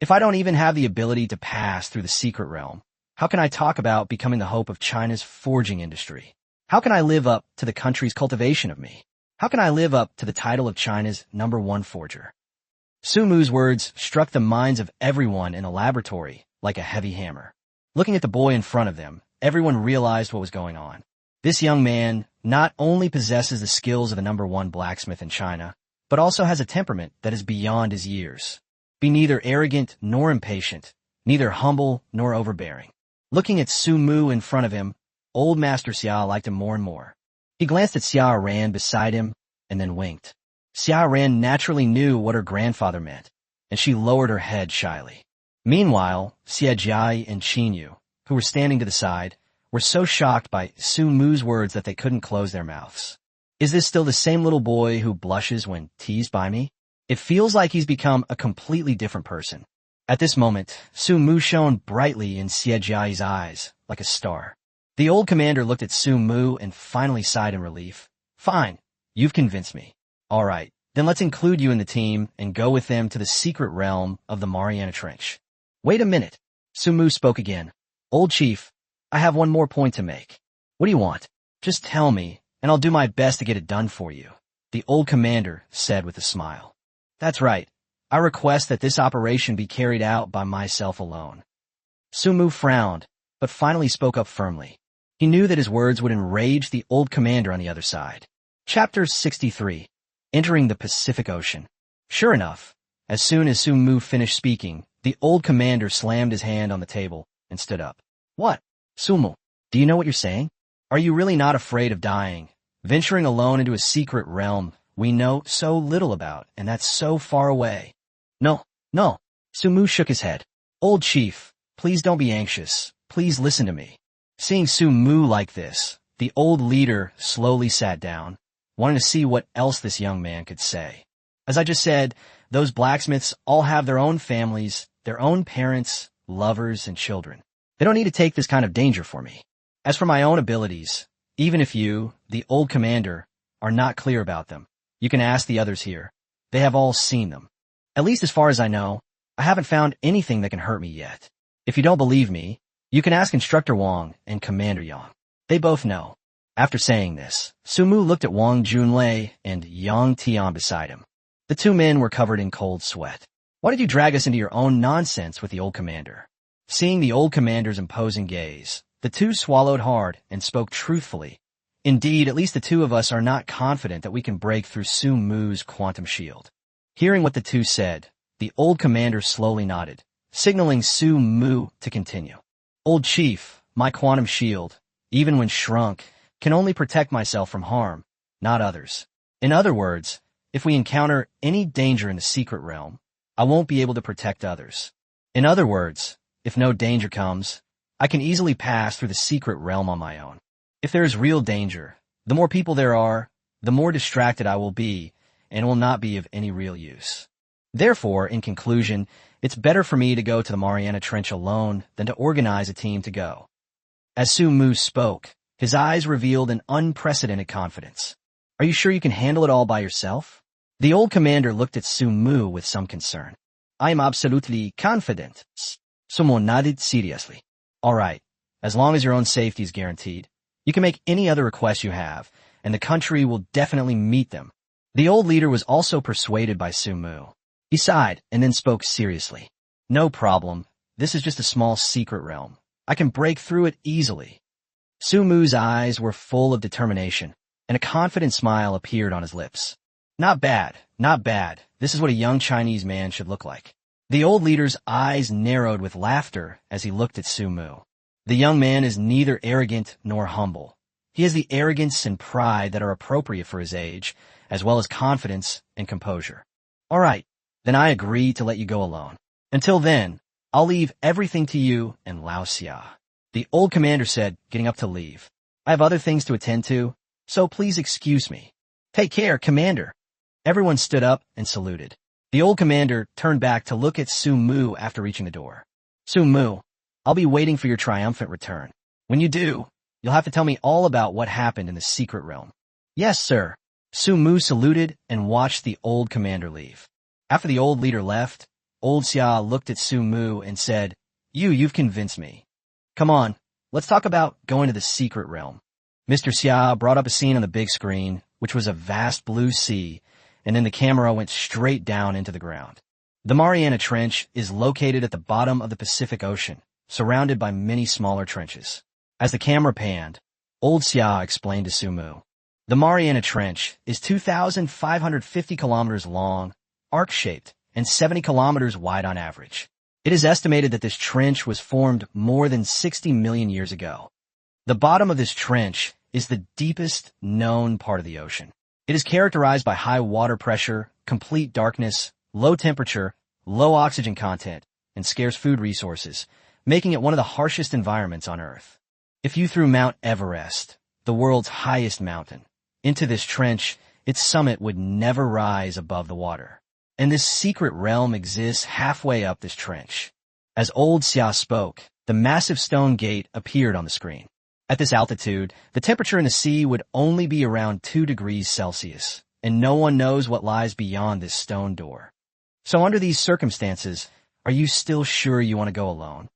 If I don't even have the ability to pass through the secret realm, how can I talk about becoming the hope of China's forging industry? How can I live up to the country's cultivation of me? How can I live up to the title of China's #1 forger? Su Mu's words struck the minds of everyone in the laboratory like a heavy hammer. Looking at the boy in front of them, everyone realized what was going on. This young man not only possesses the skills of the #1 blacksmith in China, but also has a temperament that is beyond his years. Be neither arrogant nor impatient, neither humble nor overbearing. Looking at Su Mu in front of him, old Master Xia liked him more and more. He glanced at Xia Ran beside him and then winked. Xia Ran naturally knew what her grandfather meant, and she lowered her head shyly. Meanwhile, Xie Jia and Qin Yu, who were standing to the side, were so shocked by Su Mu's words that they couldn't close their mouths. Is this still the same little boy who blushes when teased by me? It feels like he's become a completely different person. At this moment, Su Mu shone brightly in Xie Jia's eyes, like a star. The old commander looked at Su Mu and finally sighed in relief. Fine, you've convinced me. All right, then let's include you in the team and go with them to the secret realm of the Mariana Trench. Wait a minute. Su Mu spoke again. Old chief, I have one more point to make. What do you want? Just tell me, and I'll do my best to get it done for you, the old commander said with a smile. That's right. I request that this operation be carried out by myself alone. Su Mu frowned, but finally spoke up firmly. He knew that his words would enrage the old commander on the other side. Chapter 63. Entering the Pacific Ocean. Sure enough, as soon as Su Mu finished speaking, the old commander slammed his hand on the table and stood up. What? Su Mu, do you know what you're saying? Are you really not afraid of dying, venturing alone into a secret realm we know so little about, and that's so far away? No. Su Mu shook his head. Old chief, please don't be anxious. Please listen to me. Seeing Su Mu like this, the old leader slowly sat down, wanting to see what else this young man could say. As I just said, those blacksmiths all have their own families, their own parents, lovers, and children. They don't need to take this kind of danger for me. As for my own abilities, even if you, the old commander, are not clear about them, you can ask the others here. They have all seen them. At least as far as I know, I haven't found anything that can hurt me yet. If you don't believe me, you can ask Instructor Wang and Commander Yang. They both know. After saying this, Su Mu looked at Wang Junlei and Yang Tian beside him. The two men were covered in cold sweat. Why did you drag us into your own nonsense with the old commander? Seeing the old commander's imposing gaze, the two swallowed hard and spoke truthfully. Indeed, at least the two of us are not confident that we can break through Su Mu's quantum shield. Hearing what the two said, the old commander slowly nodded, signaling Su Mu to continue. Old chief, my quantum shield, even when shrunk, can only protect myself from harm, not others. In other words, if we encounter any danger in the secret realm, I won't be able to protect others. In other words, if no danger comes, I can easily pass through the secret realm on my own. If there is real danger, the more people there are, the more distracted I will be and will not be of any real use. Therefore, in conclusion, it's better for me to go to the Mariana Trench alone than to organize a team to go. As Su Mu spoke, his eyes revealed an unprecedented confidence. Are you sure you can handle it all by yourself? The old commander looked at Su Mu with some concern. I am absolutely confident. Su Mu nodded seriously. All right, as long as your own safety is guaranteed, you can make any other requests you have, and the country will definitely meet them. The old leader was also persuaded by Su Mu. He sighed and then spoke seriously. No problem. This is just a small secret realm. I can break through it easily. Su Mu's eyes were full of determination, and a confident smile appeared on his lips. Not bad, not bad. This is what a young Chinese man should look like. The old leader's eyes narrowed with laughter as he looked at Su Mu. The young man is neither arrogant nor humble. He has the arrogance and pride that are appropriate for his age, as well as confidence and composure. All right, then I agree to let you go alone. Until then, I'll leave everything to you and Lao Xia. The old commander said, getting up to leave. I have other things to attend to, so please excuse me. Take care, Commander. Everyone stood up and saluted. The old commander turned back to look at Su Mu after reaching the door. Su Mu, I'll be waiting for your triumphant return. When you do, you'll have to tell me all about what happened in the secret realm. Yes, sir. Su Mu saluted and watched the old commander leave. After the old leader left, old Xia looked at Su Mu and said, You've convinced me. Come on, let's talk about going to the secret realm. Mr. Xia brought up a scene on the big screen, which was a vast blue sea, and then the camera went straight down into the ground. The Mariana Trench is located at the bottom of the Pacific Ocean, surrounded by many smaller trenches. As the camera panned, old Xia explained to Su Mu. The Mariana Trench is 2,550 kilometers long, arc-shaped, and 70 kilometers wide on average. It is estimated that this trench was formed more than 60 million years ago. The bottom of this trench is the deepest known part of the ocean. It is characterized by high water pressure, complete darkness, low temperature, low oxygen content, and scarce food resources, making it one of the harshest environments on Earth. If you threw Mount Everest, the world's highest mountain, into this trench, its summit would never rise above the water. And this secret realm exists halfway up this trench. As old Xia spoke, the massive stone gate appeared on the screen. At this altitude, the temperature in the sea would only be around 2 degrees Celsius, and no one knows what lies beyond this stone door. So under these circumstances, are you still sure you want to go alone?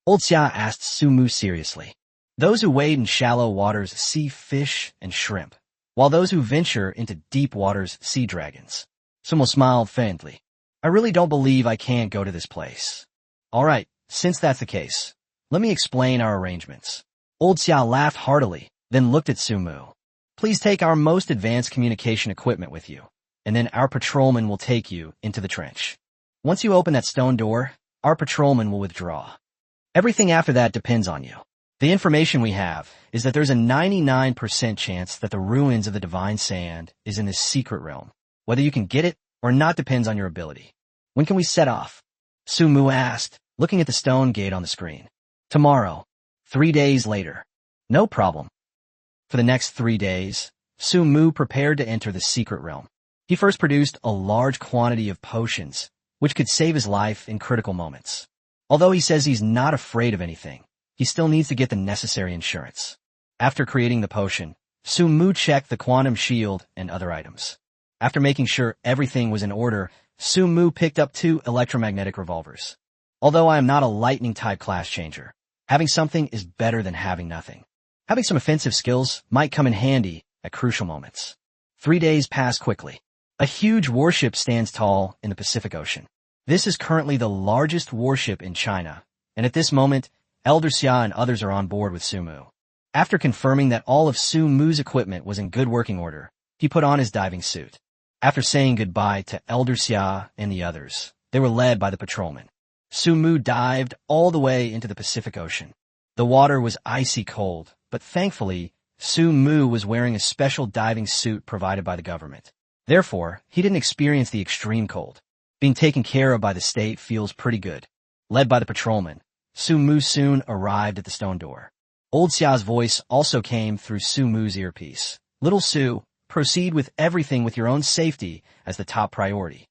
Old Xia asked Su Mu seriously. Those who wade in shallow waters see fish and shrimp, while those who venture into deep waters see dragons. Su Mu smiled faintly. I really don't believe I can't go to this place. All right, since that's the case, let me explain our arrangements. Old Xia laughed heartily, then looked at Su Mu. Please take our most advanced communication equipment with you, and then our patrolman will take you into the trench. Once you open that stone door, our patrolman will withdraw. Everything after that depends on you. The information we have is that there's a 99% chance that the ruins of the divine sand is in this secret realm. Whether you can get it or not depends on your ability. When can we set off? Su Mu asked, looking at the stone gate on the screen. Tomorrow. 3 days later. No problem. For the next 3 days, Su Mu prepared to enter the secret realm. He first produced a large quantity of potions, which could save his life in critical moments. Although he says he's not afraid of anything, he still needs to get the necessary insurance. After creating the potion, Su Mu checked the quantum shield and other items. After making sure everything was in order, Su Mu picked up 2 electromagnetic revolvers. Although I am not a lightning-type class changer, having something is better than having nothing. Having some offensive skills might come in handy at crucial moments. 3 days pass quickly. A huge warship stands tall in the Pacific Ocean. This is currently the largest warship in China, and at this moment, Elder Xia and others are on board with Su Mu. After confirming that all of Su Mu's equipment was in good working order, he put on his diving suit. After saying goodbye to Elder Xia and the others, they were led by the patrolman. Su Mu dived all the way into the Pacific Ocean. The water was icy cold, but thankfully, Su Mu was wearing a special diving suit provided by the government. Therefore, he didn't experience the extreme cold. Being taken care of by the state feels pretty good. Led by the patrolman, Su Mu soon arrived at the stone door. Old Xia's voice also came through Su Mu's earpiece. Little Su, proceed with everything with your own safety as the top priority.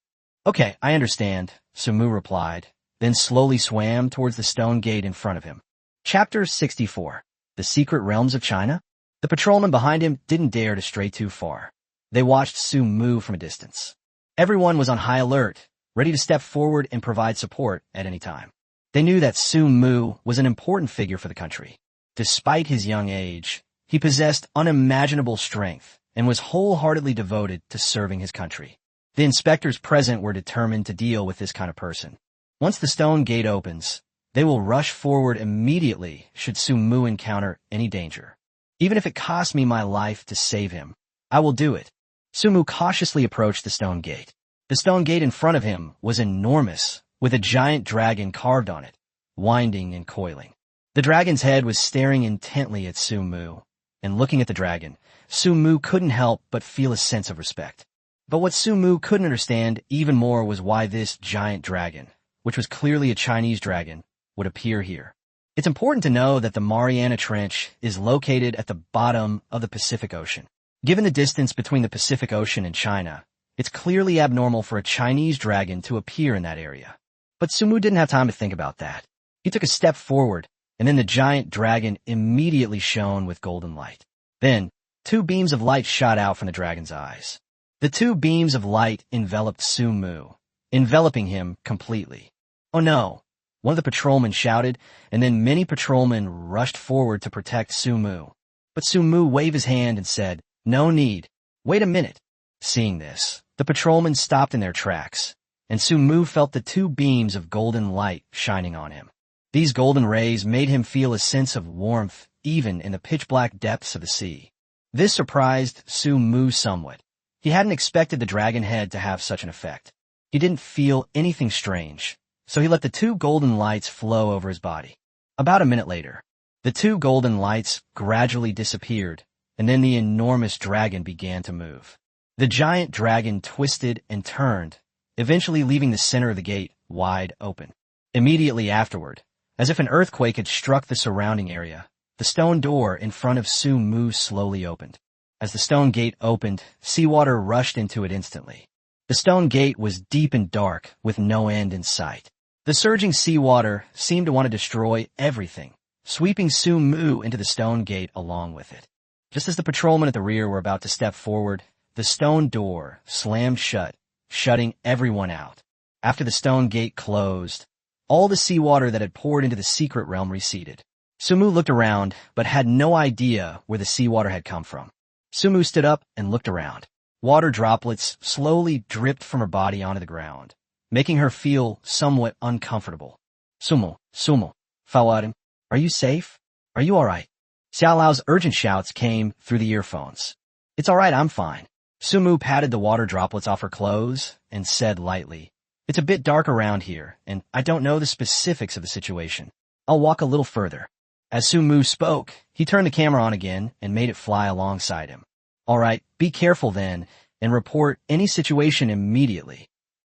Okay, I understand, Su Mu replied, then slowly swam towards the stone gate in front of him. Chapter 64. The Secret Realms of China? The patrolman behind him didn't dare to stray too far. They watched Su Mu from a distance. Everyone was on high alert, ready to step forward and provide support at any time. They knew that Su Mu was an important figure for the country. Despite his young age, he possessed unimaginable strength and was wholeheartedly devoted to serving his country. The inspectors present were determined to deal with this kind of person. Once the stone gate opens, they will rush forward immediately should Su Mu encounter any danger. Even if it costs me my life to save him, I will do it. Su Mu cautiously approached the stone gate. The stone gate in front of him was enormous, with a giant dragon carved on it, winding and coiling. The dragon's head was staring intently at Su Mu, and looking at the dragon, Su Mu couldn't help but feel a sense of respect. But what Su Mu couldn't understand even more was why this giant dragon, which was clearly a Chinese dragon, would appear here. It's important to know that the Mariana Trench is located at the bottom of the Pacific Ocean. Given the distance between the Pacific Ocean and China, it's clearly abnormal for a Chinese dragon to appear in that area. But Su Mu didn't have time to think about that. He took a step forward, and then the giant dragon immediately shone with golden light. Then, Two beams of light shot out from the dragon's eyes. The two beams of light enveloped Su Mu, enveloping him completely. "Oh no!" one of the patrolmen shouted, and then many patrolmen rushed forward to protect Su Mu. But Su Mu waved his hand and said, "No need. Wait a minute." Seeing this, the patrolmen stopped in their tracks, and Su Mu felt the two beams of golden light shining on him. These golden rays made him feel a sense of warmth even in the pitch-black depths of the sea. This surprised Su Mu somewhat. He hadn't expected the dragon head to have such an effect. He didn't feel anything strange, so he let the two golden lights flow over his body. About a minute later, the two golden lights gradually disappeared, and then the enormous dragon began to move. The giant dragon twisted and turned, eventually leaving the center of the gate wide open. Immediately afterward, as if an earthquake had struck the surrounding area, the stone door in front of Su Mu slowly opened. As the stone gate opened, seawater rushed into it instantly. The stone gate was deep and dark, with no end in sight. The surging seawater seemed to want to destroy everything, sweeping Su Mu into the stone gate along with it. Just as the patrolmen at the rear were about to step forward, the stone door slammed shut, shutting everyone out. After the stone gate closed, all the seawater that had poured into the secret realm receded. Su Mu looked around, but had no idea where the seawater had come from. Su Mu stood up and looked around. Water droplets slowly dripped from her body onto the ground, making her feel somewhat uncomfortable. "Sumo, Sumo, Fawarim, are you safe? Are you all right?" Xiao Lao's urgent shouts came through the earphones. "It's all right, I'm fine." Su Mu patted the water droplets off her clothes and said lightly, "It's a bit dark around here, and I don't know the specifics of the situation. I'll walk a little further." As Su Mu spoke, he turned the camera on again and made it fly alongside him. "All right, be careful then, and report any situation immediately."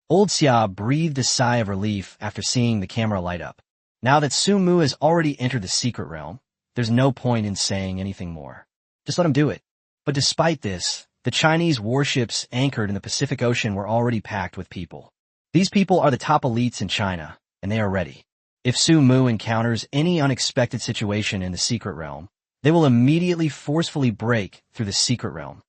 Old Xia breathed a sigh of relief after seeing the camera light up. Now that Su Mu has already entered the secret realm, there's no point in saying anything more. Just let him do it. But despite this, the Chinese warships anchored in the Pacific Ocean were already packed with people. These people are the top elites in China, and they are ready. If Su Mu encounters any unexpected situation in the secret realm, they will immediately forcefully break through the secret realm.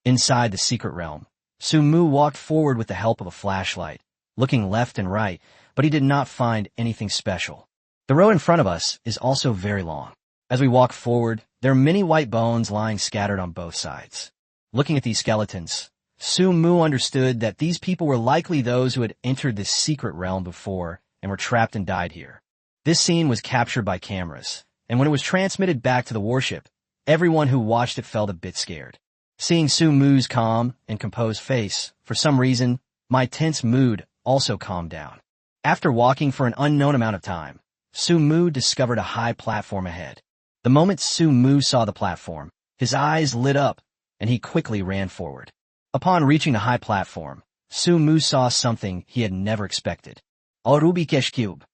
Inside the secret realm, Su Mu walked forward with the help of a flashlight, looking left and right, but he did not find anything special. The road in front of us is also very long. As we walk forward, there are many white bones lying scattered on both sides. Looking at these skeletons, Su Mu understood that these people were likely those who had entered this secret realm before and were trapped and died here. This scene was captured by cameras, and when it was transmitted back to the warship, everyone who watched it felt a bit scared. Seeing Su Mu's calm and composed face, for some reason, my tense mood also calmed down. After walking for an unknown amount of time, Su Mu discovered a high platform ahead. The moment Su Mu saw the platform, his eyes lit up, and he quickly ran forward. Upon reaching the high platform, Su Mu saw something he had never expected. A Rubik's Cube.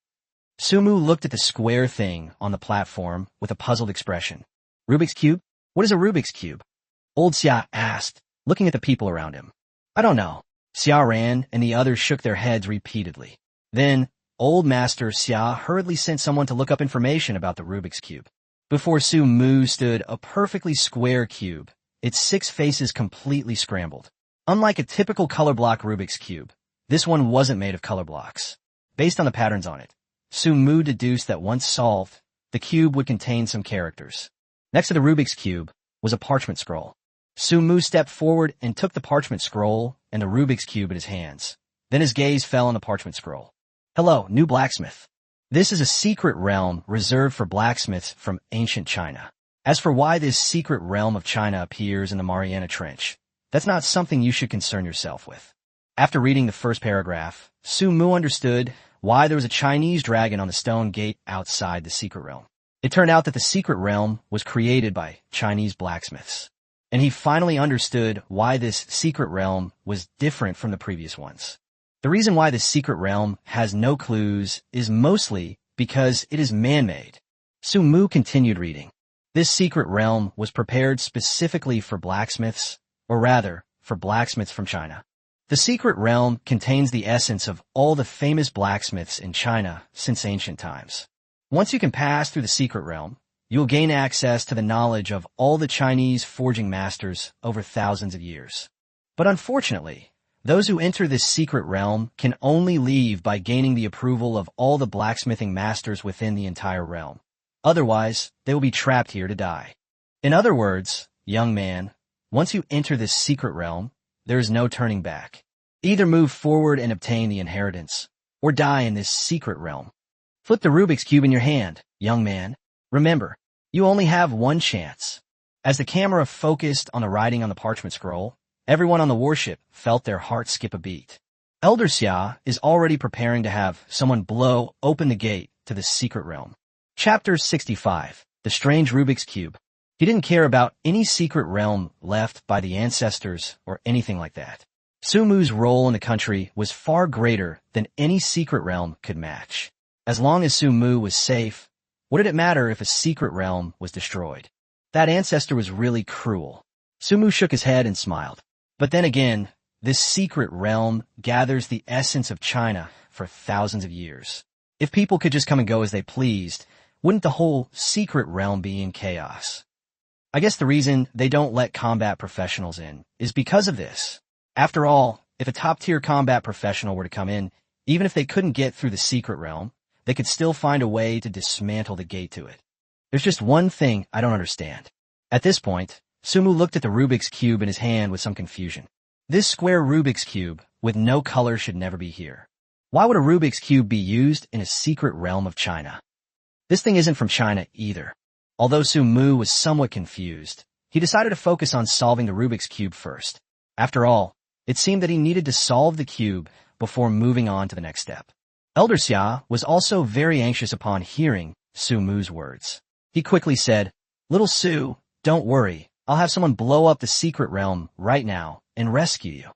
Su Mu looked at the square thing on the platform with a puzzled expression. "Rubik's Cube? What is a Rubik's Cube?" Old Xia asked, looking at the people around him. "I don't know." Xia ran, and the others shook their heads repeatedly. Then, Old Master Xia hurriedly sent someone to look up information about the Rubik's Cube. Before Su Mu stood a perfectly square cube, its 6 faces completely scrambled. Unlike a typical color block Rubik's Cube, this one wasn't made of color blocks. Based on the patterns on it, Su Mu deduced that once solved, the cube would contain some characters. Next to the Rubik's Cube was a parchment scroll. Su Mu stepped forward and took the parchment scroll and the Rubik's Cube in his hands. Then his gaze fell on the parchment scroll. "Hello, new blacksmith. This is a secret realm reserved for blacksmiths from ancient China. As for why this secret realm of China appears in the Mariana Trench, that's not something you should concern yourself with." After reading the first paragraph, Su Mu understood why there was a Chinese dragon on the stone gate outside the secret realm. It turned out that the secret realm was created by Chinese blacksmiths. And he finally understood why this secret realm was different from the previous ones. The reason why this secret realm has no clues is mostly because it is man-made. Su Mu continued reading. This secret realm was prepared specifically for blacksmiths, or rather, for blacksmiths from China. The secret realm contains the essence of all the famous blacksmiths in China since ancient times. Once you can pass through the secret realm, you'll gain access to the knowledge of all the Chinese forging masters over thousands of years. But unfortunately, those who enter this secret realm can only leave by gaining the approval of all the blacksmithing masters within the entire realm. Otherwise, they will be trapped here to die. In other words, young man, once you enter this secret realm, there is no turning back. Either move forward and obtain the inheritance, or die in this secret realm. Flip the Rubik's Cube in your hand, young man. Remember, you only have one chance. As the camera focused on the writing on the parchment scroll, everyone on the warship felt their heart skip a beat. Elder Xia is already preparing to have someone blow open the gate to the secret realm. Chapter 65, The Strange Rubik's Cube. He didn't care about any secret realm left by the ancestors or anything like that. Su Mu's role in the country was far greater than any secret realm could match. As long as Su Mu was safe, what did it matter if a secret realm was destroyed? That ancestor was really cruel. Su Mu shook his head and smiled. But then again, this secret realm gathers the essence of China for thousands of years. If people could just come and go as they pleased, wouldn't the whole secret realm be in chaos? I guess the reason they don't let combat professionals in is because of this. After all, if a top-tier combat professional were to come in, even if they couldn't get through the secret realm, they could still find a way to dismantle the gate to it. There's just one thing I don't understand. At this point, Su Mu looked at the Rubik's Cube in his hand with some confusion. This square Rubik's Cube with no color should never be here. Why would a Rubik's Cube be used in a secret realm of China? This thing isn't from China either. Although Su Mu was somewhat confused, he decided to focus on solving the Rubik's Cube first. After all, it seemed that he needed to solve the cube before moving on to the next step. Elder Xia was also very anxious upon hearing Su Mu's words. He quickly said, "Little Su, don't worry. I'll have someone blow up the secret realm right now and rescue you."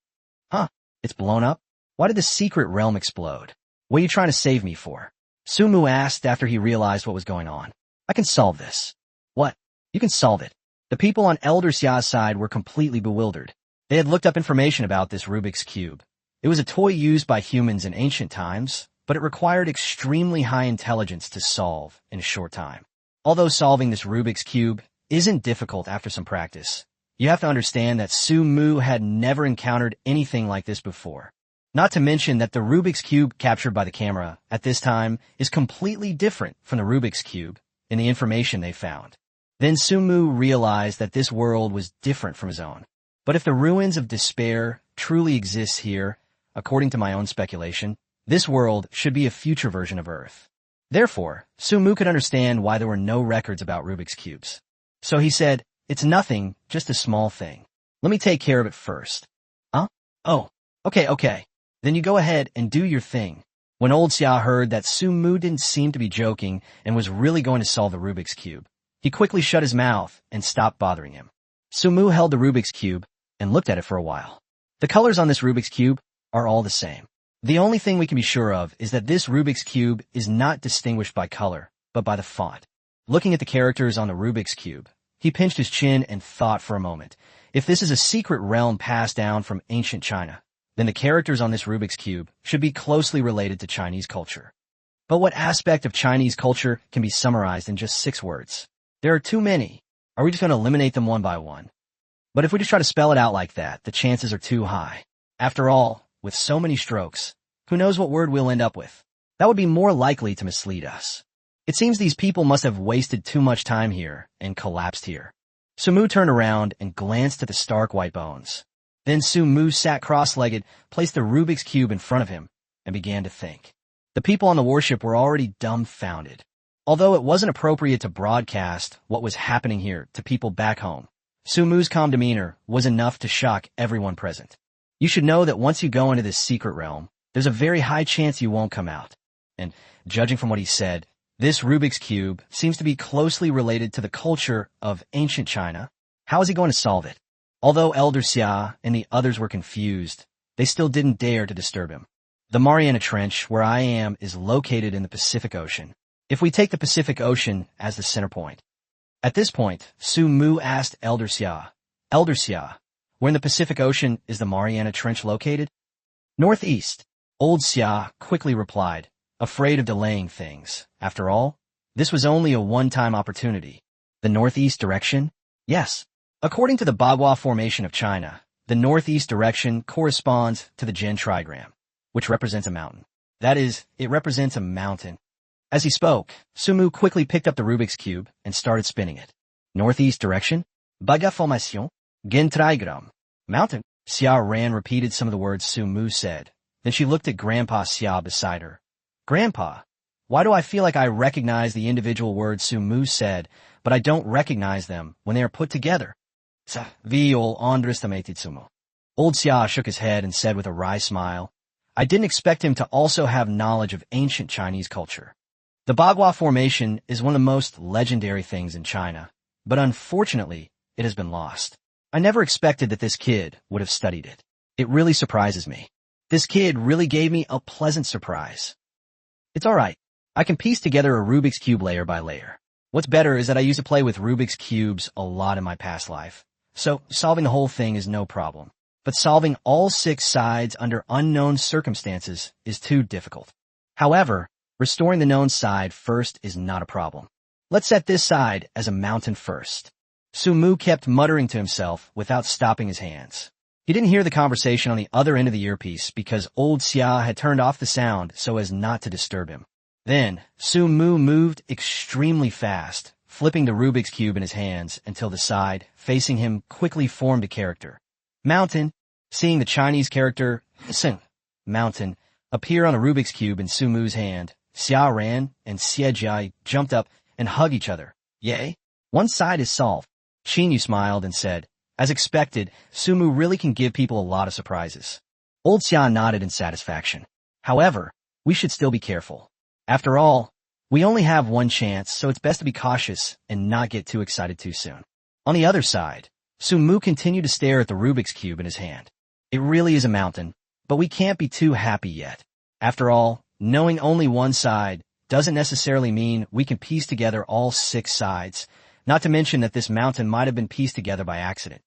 Huh? It's blown up? Why did the secret realm explode? What are you trying to save me for? Su Mu asked after he realized what was going on. I can solve this. What? You can solve it. The people on Elder Xia's side were completely bewildered. They had looked up information about this Rubik's Cube. It was a toy used by humans in ancient times, but it required extremely high intelligence to solve in a short time. Although solving this Rubik's Cube isn't difficult after some practice, you have to understand that Su Mu had never encountered anything like this before. Not to mention that the Rubik's Cube captured by the camera at this time is completely different from the Rubik's Cube in the information they found. Then Su Mu realized that this world was different from his own. But if the ruins of despair truly exist here, according to my own speculation, this world should be a future version of Earth. Therefore, Su Mu could understand why there were no records about Rubik's Cubes. So he said, "It's nothing, just a small thing. Let me take care of it first." Huh? Oh, okay. Then you go ahead and do your thing. When old Xia heard that Su Mu didn't seem to be joking and was really going to solve the Rubik's Cube, he quickly shut his mouth and stopped bothering him. Su Mu held the Rubik's Cube and looked at it for a while. The colors on this Rubik's Cube are all the same. The only thing we can be sure of is that this Rubik's Cube is not distinguished by color, but by the font. Looking at the characters on the Rubik's Cube, he pinched his chin and thought for a moment. If this is a secret realm passed down from ancient China, then the characters on this Rubik's Cube should be closely related to Chinese culture. But what aspect of Chinese culture can be summarized in just 6 words? There are too many. Are we just going to eliminate them one by one? But if we just try to spell it out like that, the chances are too high. After all, with so many strokes, who knows what word we'll end up with? That would be more likely to mislead us. It seems these people must have wasted too much time here and collapsed here. Su Mu turned around and glanced at the stark white bones. Then Su Mu sat cross-legged, placed the Rubik's Cube in front of him, and began to think. The people on the warship were already dumbfounded. Although it wasn't appropriate to broadcast what was happening here to people back home, Su Mu's calm demeanor was enough to shock everyone present. You should know that once you go into this secret realm, there's a very high chance you won't come out. And judging from what he said, this Rubik's Cube seems to be closely related to the culture of ancient China. How is he going to solve it? Although Elder Xia and the others were confused, they still didn't dare to disturb him. The Mariana Trench, where I am, is located in the Pacific Ocean. If we take the Pacific Ocean as the center point. At this point, Su Mu asked Elder Xia, "Elder Xia, where in the Pacific Ocean is the Mariana Trench located?" "Northeast." Old Xia quickly replied, afraid of delaying things. After all, this was only a one-time opportunity. The northeast direction? Yes. According to the Bagua Formation of China, the northeast direction corresponds to the Jin trigram, which represents a mountain. That is, it represents a mountain. As he spoke, Sumu quickly picked up the Rubik's Cube and started spinning it. Northeast direction? Bagua Formation? Jin trigram. Mountain. Xia Ran repeated some of the words Sumu said. Then she looked at Grandpa Xia beside her. Grandpa, why do I feel like I recognize the individual words Sumu said, but I don't recognize them when they are put together? Vi ol underestimated Sumu. Old Xia shook his head and said with a wry smile, I didn't expect him to also have knowledge of ancient Chinese culture. The Bagua Formation is one of the most legendary things in China, but unfortunately, it has been lost. I never expected that this kid would have studied it. It really surprises me. This kid really gave me a pleasant surprise. It's alright. I can piece together a Rubik's Cube layer by layer. What's better is that I used to play with Rubik's Cubes a lot in my past life, so solving the whole thing is no problem. But solving all 6 sides under unknown circumstances is too difficult. However, restoring the known side first is not a problem. Let's set this side as a mountain first. Sumu kept muttering to himself without stopping his hands. He didn't hear the conversation on the other end of the earpiece because old Xia had turned off the sound so as not to disturb him. Then, Sumu moved extremely fast, flipping the Rubik's Cube in his hands until the side, facing him, quickly formed a character. Mountain. Seeing the Chinese character, mountain, appear on a Rubik's Cube in Sumu's hand, Xia Ran and Xie Jia jumped up and hugged each other. Yay! One side is solved. Xinyu smiled and said, as expected, Sumu really can give people a lot of surprises. Old Xia nodded in satisfaction. However, we should still be careful. After all, we only have one chance, so it's best to be cautious and not get too excited too soon. On the other side, Sumu continued to stare at the Rubik's Cube in his hand. It really is a mountain, but we can't be too happy yet. After all, knowing only one side doesn't necessarily mean we can piece together all 6 sides, not to mention that this mountain might have been pieced together by accident.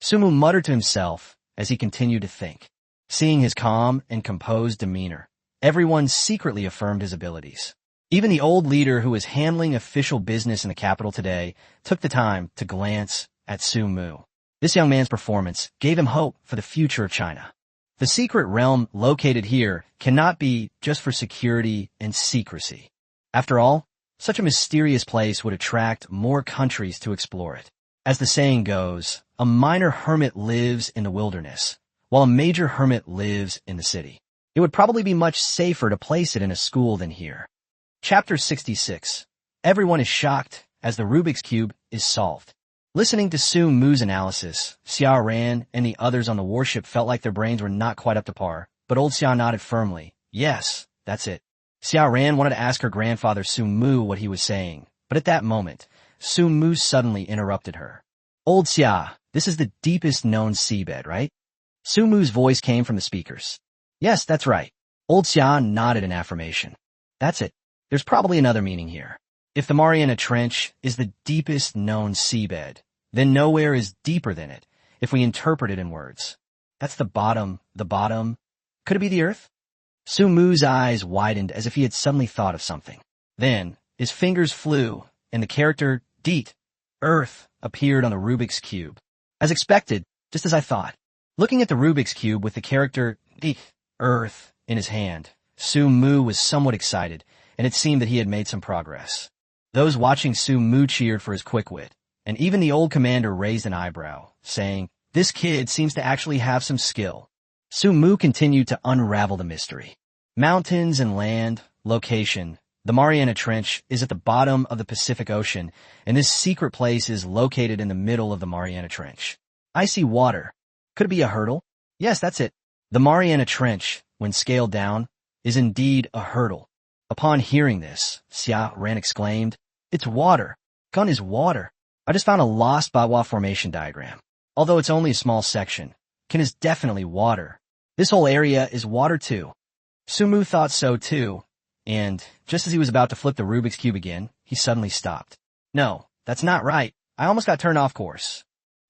Sumu muttered to himself as he continued to think. Seeing his calm and composed demeanor, everyone secretly affirmed his abilities. Even the old leader who was handling official business in the capital today took the time to glance at Sumu. This young man's performance gave him hope for the future of China. The secret realm located here cannot be just for security and secrecy. After all, such a mysterious place would attract more countries to explore it. As the saying goes, a minor hermit lives in the wilderness, while a major hermit lives in the city. It would probably be much safer to place it in a school than here. Chapter 66. Everyone is shocked as the Rubik's Cube is solved. Listening to Sumu's analysis, Xia Ran and the others on the warship felt like their brains were not quite up to par, but old Xia nodded firmly. Yes, that's it. Xia Ran wanted to ask her grandfather Sumu what he was saying, but at that moment, Sumu suddenly interrupted her. Old Xia, this is the deepest known seabed, right? Sumu's voice came from the speakers. Yes, that's right. Old Xia nodded in affirmation. That's it. There's probably another meaning here. If the Mariana Trench is the deepest known seabed, then nowhere is deeper than it, if we interpret it in words. That's the bottom. Could it be the earth? Sumu's eyes widened as if he had suddenly thought of something. Then, his fingers flew, and the character, Deet, Earth, appeared on the Rubik's Cube. As expected, just as I thought. Looking at the Rubik's Cube with the character, Deet, Earth, in his hand, Sumu was somewhat excited, and it seemed that he had made some progress. Those watching Sumu cheered for his quick wit, and even the old commander raised an eyebrow, saying, this kid seems to actually have some skill. Sumu continued to unravel the mystery. Mountains and land, location. The Mariana Trench is at the bottom of the Pacific Ocean, and this secret place is located in the middle of the Mariana Trench. I see water. Could it be a hurdle? Yes, that's it. The Mariana Trench, when scaled down, is indeed a hurdle. Upon hearing this, Xia Ran exclaimed, it's water. Gun is water. I just found a lost Bagua Formation diagram. Although it's only a small section, Ken is definitely water. This whole area is water too. Sumu thought so too, and just as he was about to flip the Rubik's Cube again, he suddenly stopped. No, that's not right. I almost got turned off course.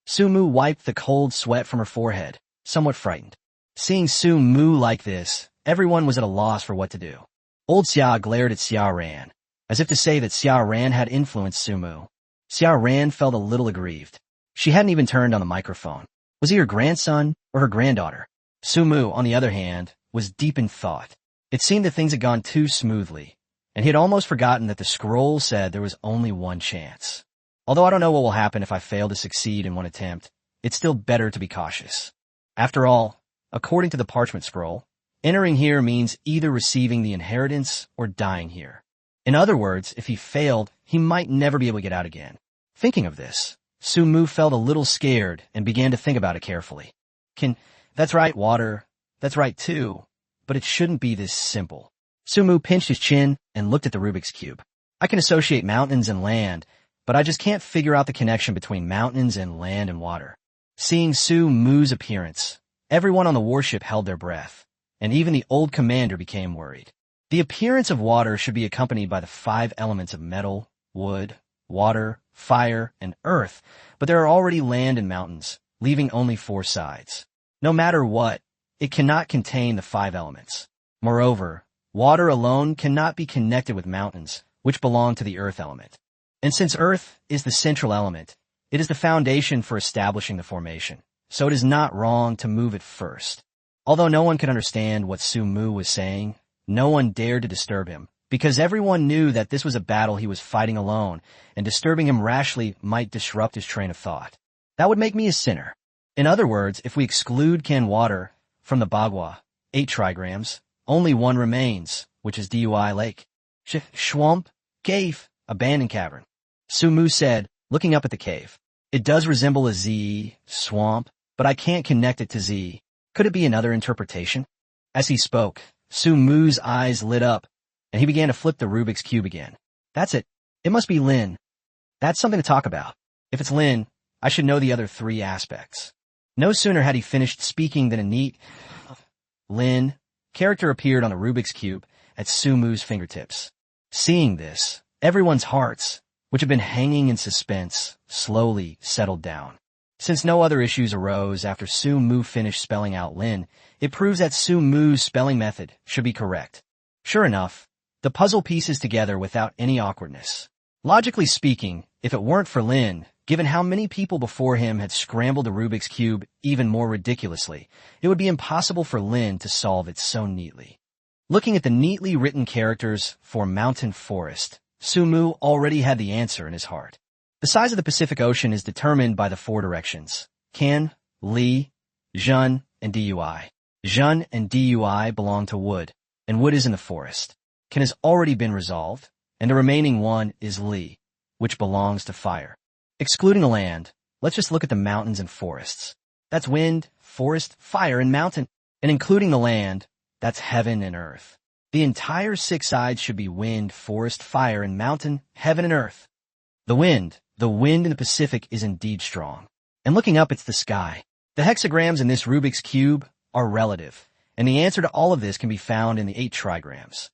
Sumu wiped the cold sweat from her forehead, somewhat frightened. Seeing Sumu like this, everyone was at a loss for what to do. Old Xia glared at Xia Ran, as if to say that Xia Ran had influenced Sumu. Xia Ran felt a little aggrieved. She hadn't even turned on the microphone. Was he her grandson or her granddaughter? Su Mu, on the other hand, was deep in thought. It seemed that things had gone too smoothly, and he had almost forgotten that the scroll said there was only one chance. Although I don't know what will happen if I fail to succeed in one attempt, it's still better to be cautious. After all, according to the parchment scroll, entering here means either receiving the inheritance or dying here. In other words, if he failed, he might never be able to get out again. Thinking of this, Su Mu felt a little scared and began to think about it carefully. That's right, water. That's right too. But it shouldn't be this simple. Su Mu pinched his chin and looked at the Rubik's Cube. I can associate mountains and land, but I just can't figure out the connection between mountains and land and water. Seeing Su Mu's appearance, everyone on the warship held their breath, and even the old commander became worried. The appearance of water should be accompanied by the 5 elements of metal, wood, water, fire, and earth, but there are already land and mountains, leaving only 4 sides. No matter what, it cannot contain the 5 elements. Moreover, water alone cannot be connected with mountains, which belong to the earth element. And since earth is the central element, it is the foundation for establishing the formation, so it is not wrong to move it first. Although no one could understand what Su Mu was saying, no one dared to disturb him, because everyone knew that this was a battle he was fighting alone, and disturbing him rashly might disrupt his train of thought. That would make me a sinner. In other words, if we exclude canned water from the Bagua, 8 trigrams, only one remains, which is Dui Lake. Swamp, cave, abandoned cavern. Su Mu said, looking up at the cave. It does resemble a Z, swamp, but I can't connect it to Z. Could it be another interpretation? As he spoke, Su Mu's eyes lit up, and he began to flip the Rubik's Cube again. That's it. It must be Lin. That's something to talk about. If it's Lin, I should know the other 3 aspects. No sooner had he finished speaking than a neat Lin character appeared on the Rubik's Cube at Su Mu's fingertips. Seeing this, everyone's hearts, which had been hanging in suspense, slowly settled down. Since no other issues arose after Su Mu finished spelling out Lin, it proves that Su Mu's spelling method should be correct. Sure enough, the puzzle pieces together without any awkwardness. Logically speaking, if it weren't for Lin, given how many people before him had scrambled the Rubik's Cube even more ridiculously, it would be impossible for Lin to solve it so neatly. Looking at the neatly written characters for Mountain Forest, Su Mu already had the answer in his heart. The size of the Pacific Ocean is determined by the 4 directions: Can, Li, Zhen, and Dui. Zhen and Dui belong to wood, and wood is in the forest. Can has already been resolved, and the remaining one is Li, which belongs to fire. Excluding the land, let's just look at the mountains and forests. That's wind, forest, fire, and mountain. And including the land, that's heaven and earth. The entire 6 sides should be wind, forest, fire, and mountain, heaven, and earth. The wind in the Pacific is indeed strong. And looking up, it's the sky. The hexagrams in this Rubik's Cube are relative, and the answer to all of this can be found in the 8 trigrams.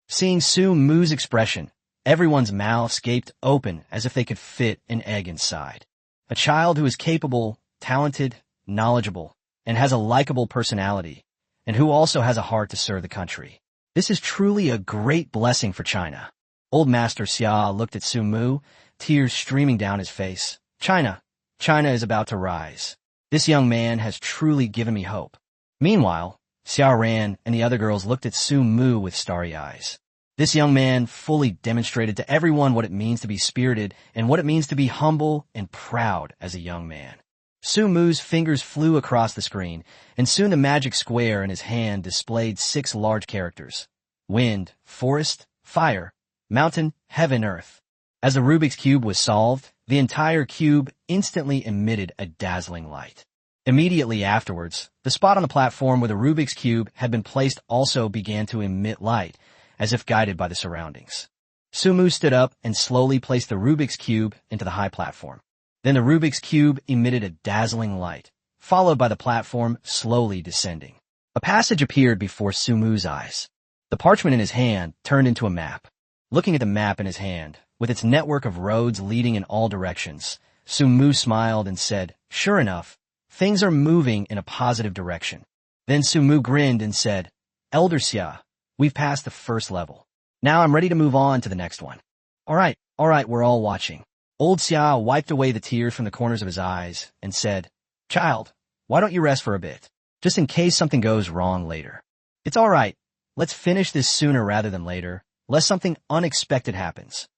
Seeing Su Mu's expression, everyone's mouths gaped open as if they could fit an egg inside. A child who is capable, talented, knowledgeable, and has a likable personality, and who also has a heart to serve the country. This is truly a great blessing for China. Old Master Xia looked at Su Mu, tears streaming down his face. China is about to rise. This young man has truly given me hope. Meanwhile, Xia Ran and the other girls looked at Su Mu with starry eyes. This young man fully demonstrated to everyone what it means to be spirited and what it means to be humble and proud as a young man. Su Mu's fingers flew across the screen, and soon the magic square in his hand displayed 6 large characters: wind, forest, fire, mountain, heaven, earth. As the Rubik's Cube was solved, the entire cube instantly emitted a dazzling light. Immediately afterwards, the spot on the platform where the Rubik's Cube had been placed also began to emit light, as if guided by the surroundings. Su Mu stood up and slowly placed the Rubik's Cube into the high platform. Then the Rubik's Cube emitted a dazzling light, followed by the platform slowly descending. A passage appeared before Su Mu's eyes. The parchment in his hand turned into a map. Looking at the map in his hand, with its network of roads leading in all directions, Su Mu smiled and said, "Sure enough, things are moving in a positive direction." Then Su Mu grinned and said, "Elder Xia, we've passed the first level. Now I'm ready to move on to the next one." All right, we're all watching. Old Xia wiped away the tears from the corners of his eyes and said, "Child, why don't you rest for a bit, just in case something goes wrong later? It's all right. Let's finish this sooner rather than later, lest something unexpected happens."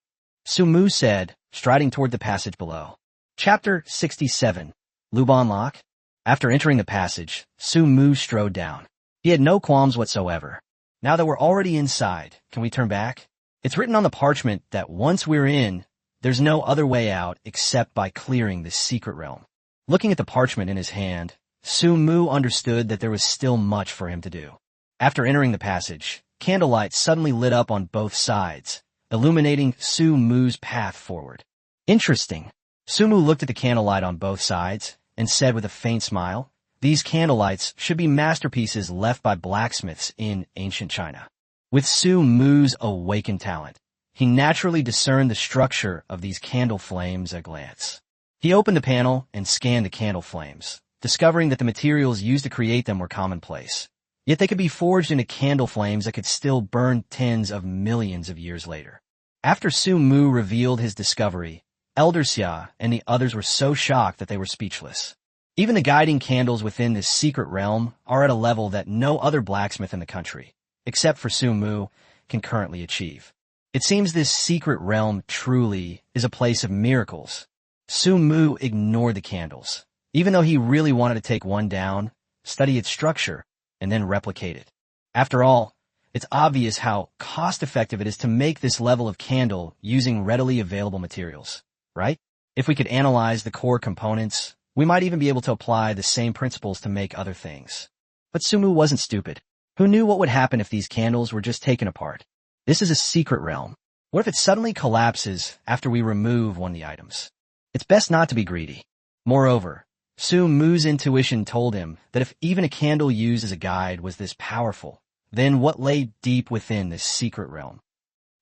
Su Mu said, striding toward the passage below. Chapter 67. Luban Lock. After entering the passage, Su Mu strode down. He had no qualms whatsoever. Now that we're already inside, can we turn back? It's written on the parchment that once we're in, there's no other way out except by clearing this secret realm. Looking at the parchment in his hand, Su Mu understood that there was still much for him to do. After entering the passage, candlelight suddenly lit up on both sides, illuminating Su Mu's path forward. Interesting. Su Mu looked at the candlelight on both sides and said with a faint smile, "These candlelights should be masterpieces left by blacksmiths in ancient China." With Su Mu's awakened talent, he naturally discerned the structure of these candle flames at a glance. He opened the panel and scanned the candle flames, discovering that the materials used to create them were commonplace. Yet they could be forged into candle flames that could still burn tens of millions of years later. After Su Mu revealed his discovery, Elder Xia and the others were so shocked that they were speechless. Even the guiding candles within this secret realm are at a level that no other blacksmith in the country, except for Su Mu, can currently achieve. It seems this secret realm truly is a place of miracles. Su Mu ignored the candles, even though he really wanted to take one down, study its structure, and then replicate it. After all, it's obvious how cost-effective it is to make this level of candle using readily available materials, right? If we could analyze the core components, we might even be able to apply the same principles to make other things. But Su Mu wasn't stupid. Who knew what would happen if these candles were just taken apart? This is a secret realm. What if it suddenly collapses after we remove one of the items? It's best not to be greedy. Moreover, Su Mu's intuition told him that if even a candle used as a guide was this powerful, then what lay deep within this secret realm?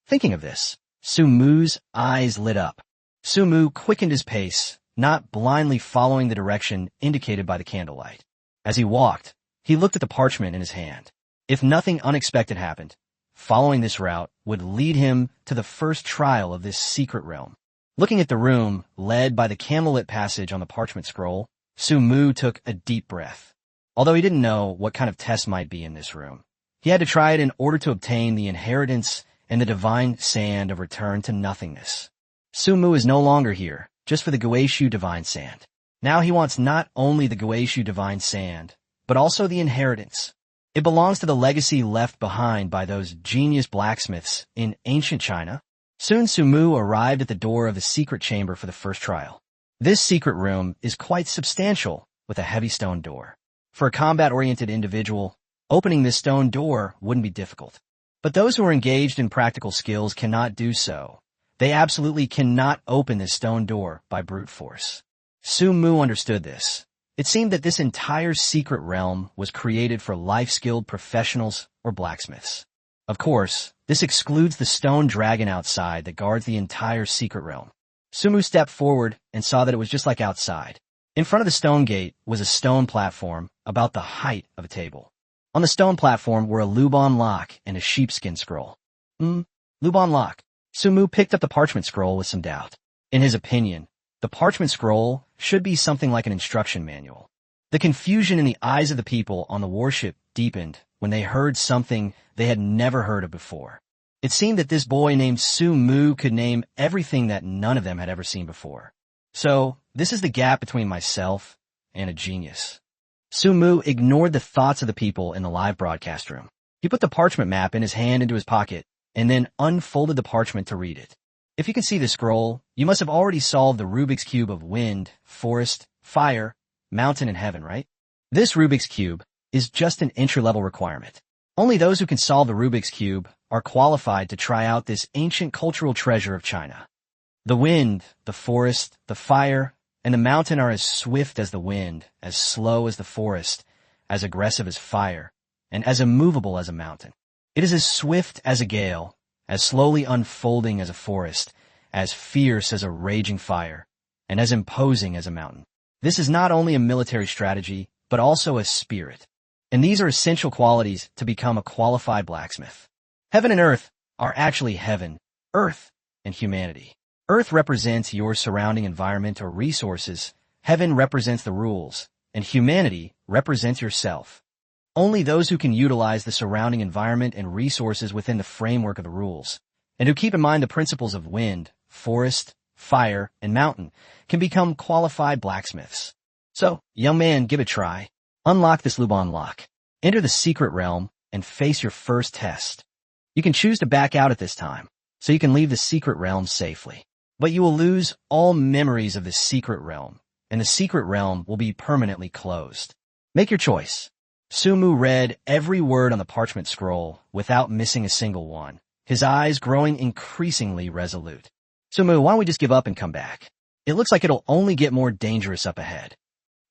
Thinking of this, Su Mu's eyes lit up. Su Mu quickened his pace, not blindly following the direction indicated by the candlelight. As he walked, he looked at the parchment in his hand. If nothing unexpected happened, following this route would lead him to the first trial of this secret realm. Looking at the room led by the candlelit passage on the parchment scroll, Su Mu took a deep breath. Although he didn't know what kind of test might be in this room, he had to try it in order to obtain the inheritance and the divine sand of return to nothingness. Su Mu is no longer here just for the Guishu divine sand. Now he wants not only the Guishu divine sand, but also the inheritance. It belongs to the legacy left behind by those genius blacksmiths in ancient China. Soon Su Mu arrived at the door of the secret chamber for the first trial. This secret room is quite substantial with a heavy stone door. For a combat-oriented individual, opening this stone door wouldn't be difficult. But those who are engaged in practical skills cannot do so. They absolutely cannot open this stone door by brute force. Su Mu understood this. It seemed that this entire secret realm was created for life-skilled professionals or blacksmiths. Of course, this excludes the stone dragon outside that guards the entire secret realm. Su Mu stepped forward and saw that it was just like outside. In front of the stone gate was a stone platform about the height of a table. On the stone platform were a Luban lock and a sheepskin scroll. Luban lock. Su Mu picked up the parchment scroll with some doubt. In his opinion, the parchment scroll should be something like an instruction manual. The confusion in the eyes of the people on the warship deepened when they heard something they had never heard of before. It seemed that this boy named Su Mu could name everything that none of them had ever seen before. So, this is the gap between myself and a genius. Su Mu ignored the thoughts of the people in the live broadcast room. He put the parchment map in his hand into his pocket and then unfolded the parchment to read it. If you can see the scroll, you must have already solved the Rubik's Cube of wind, forest, fire, mountain, and heaven, right? This Rubik's Cube is just an entry-level requirement. Only those who can solve the Rubik's Cube are qualified to try out this ancient cultural treasure of China. The wind, the forest, the fire, and the mountain are as swift as the wind, as slow as the forest, as aggressive as fire, and as immovable as a mountain. It is as swift as a gale, as slowly unfolding as a forest, as fierce as a raging fire, and as imposing as a mountain. This is not only a military strategy, but also a spirit. And these are essential qualities to become a qualified blacksmith. Heaven and earth are actually heaven, earth, and humanity. Earth represents your surrounding environment or resources, heaven represents the rules, and humanity represents yourself. Only those who can utilize the surrounding environment and resources within the framework of the rules, and who keep in mind the principles of wind, forest, fire, and mountain, can become qualified blacksmiths. So, young man, give it a try. Unlock this Luban lock. Enter the secret realm and face your first test. You can choose to back out at this time, so you can leave the secret realm safely. But you will lose all memories of the secret realm, and the secret realm will be permanently closed. Make your choice. Su Mu read every word on the parchment scroll without missing a single one, his eyes growing increasingly resolute. Su Mu, why don't we just give up and come back? It looks like it'll only get more dangerous up ahead.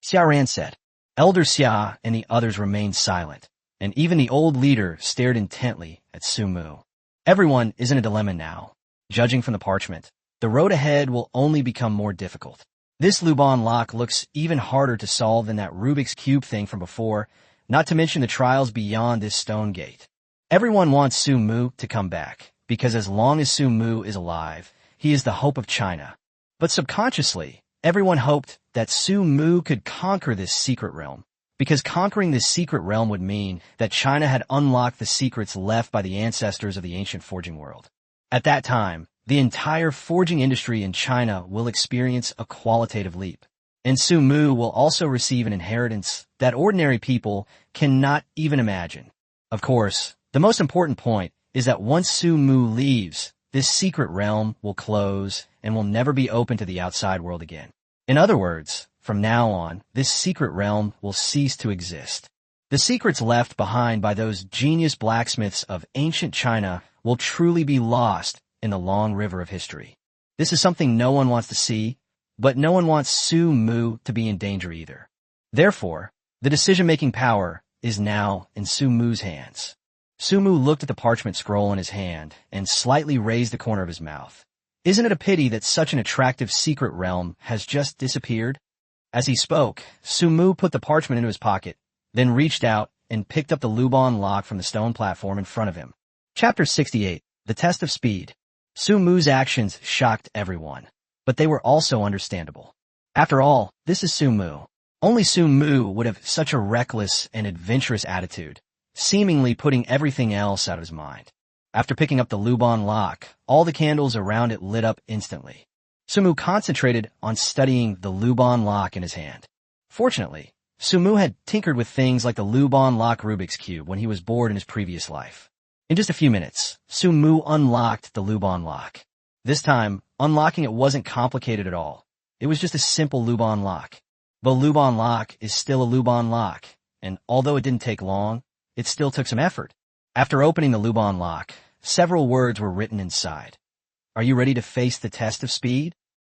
Xia Ran said. Elder Xia and the others remained silent, and even the old leader stared intently at Su Mu. Everyone is in a dilemma now. Judging from the parchment, the road ahead will only become more difficult. This Luban lock looks even harder to solve than that Rubik's Cube thing from before, not to mention the trials beyond this stone gate. Everyone wants Su Mu to come back, because as long as Su Mu is alive, he is the hope of China. But subconsciously, everyone hoped that Su Mu could conquer this secret realm, because conquering this secret realm would mean that China had unlocked the secrets left by the ancestors of the ancient forging world. At that time, the entire forging industry in China will experience a qualitative leap, and Su Mu will also receive an inheritance that ordinary people cannot even imagine. Of course, the most important point is that once Su Mu leaves, this secret realm will close and will never be open to the outside world again. In other words, from now on, this secret realm will cease to exist. The secrets left behind by those genius blacksmiths of ancient China will truly be lost in the long river of history. This is something no one wants to see, but no one wants Su Mu to be in danger either. Therefore, the decision-making power is now in Su Mu's hands. Su Mu looked at the parchment scroll in his hand and slightly raised the corner of his mouth. Isn't it a pity that such an attractive secret realm has just disappeared? As he spoke, Su Mu put the parchment into his pocket, then reached out and picked up the Luban lock from the stone platform in front of him. Chapter 68, The Test of Speed. Su Mu's actions shocked everyone, but they were also understandable. After all, this is Su Mu. Only Su Mu would have such a reckless and adventurous attitude, seemingly putting everything else out of his mind. After picking up the Luban lock, all the candles around it lit up instantly. Su Mu concentrated on studying the Luban lock in his hand. Fortunately, Su Mu had tinkered with things like the Luban lock Rubik's Cube when he was bored in his previous life. In just a few minutes, Su Mu unlocked the Luban lock. This time, unlocking it wasn't complicated at all. It was just a simple Luban lock. The Luban lock is still a Luban lock, and although it didn't take long, it still took some effort. After opening the Luban lock, several words were written inside. Are you ready to face the test of speed?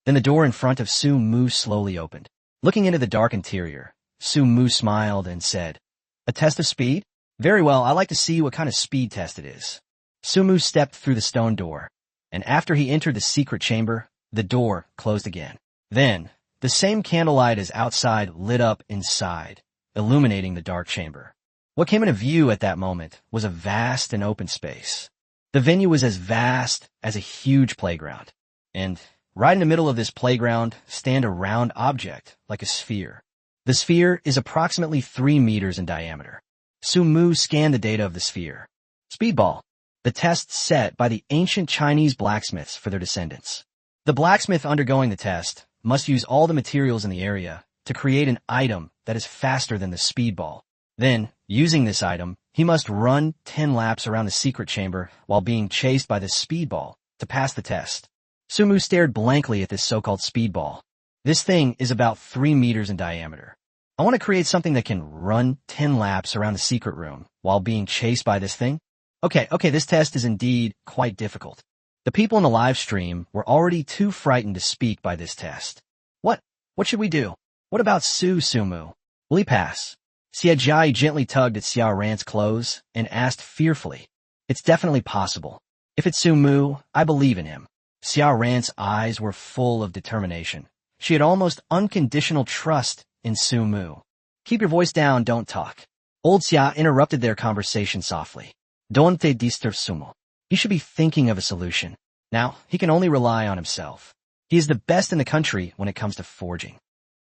Then the door in front of Su Mu slowly opened. Looking into the dark interior, Su Mu smiled and said, A test of speed? Very well, I'd like to see what kind of speed test it is. Su Mu stepped through the stone door, and after he entered the secret chamber, the door closed again. Then, the same candlelight as outside lit up inside, illuminating the dark chamber. What came into view at that moment was a vast and open space. The venue was as vast as a huge playground, and right in the middle of this playground stand a round object, like a sphere. The sphere is approximately 3 meters in diameter. Su Mu scanned the data of the sphere. Speedball, the test set by the ancient Chinese blacksmiths for their descendants. The blacksmith undergoing the test must use all the materials in the area to create an item that is faster than the speedball. Then, using this item, he must run 10 laps around the secret chamber while being chased by the speedball to pass the test. Su Mu stared blankly at this so-called speedball. This thing is about 3 meters in diameter. I want to create something that can run 10 laps around the secret room while being chased by this thing. Okay, this test is indeed quite difficult. The people in the live stream were already too frightened to speak by this test. What should we do? What about Su Mu? Will he pass? Xia Jai gently tugged at Xiao Ran's clothes and asked fearfully. It's definitely possible. If it's Su Mu, I believe in him. Xiao Ran's eyes were full of determination. She had almost unconditional trust in Su Mu. Keep your voice down, don't talk. Old Xia interrupted their conversation softly. Don't te disturb Su Mu. You should be thinking of a solution. Now, he can only rely on himself. He is the best in the country when it comes to forging.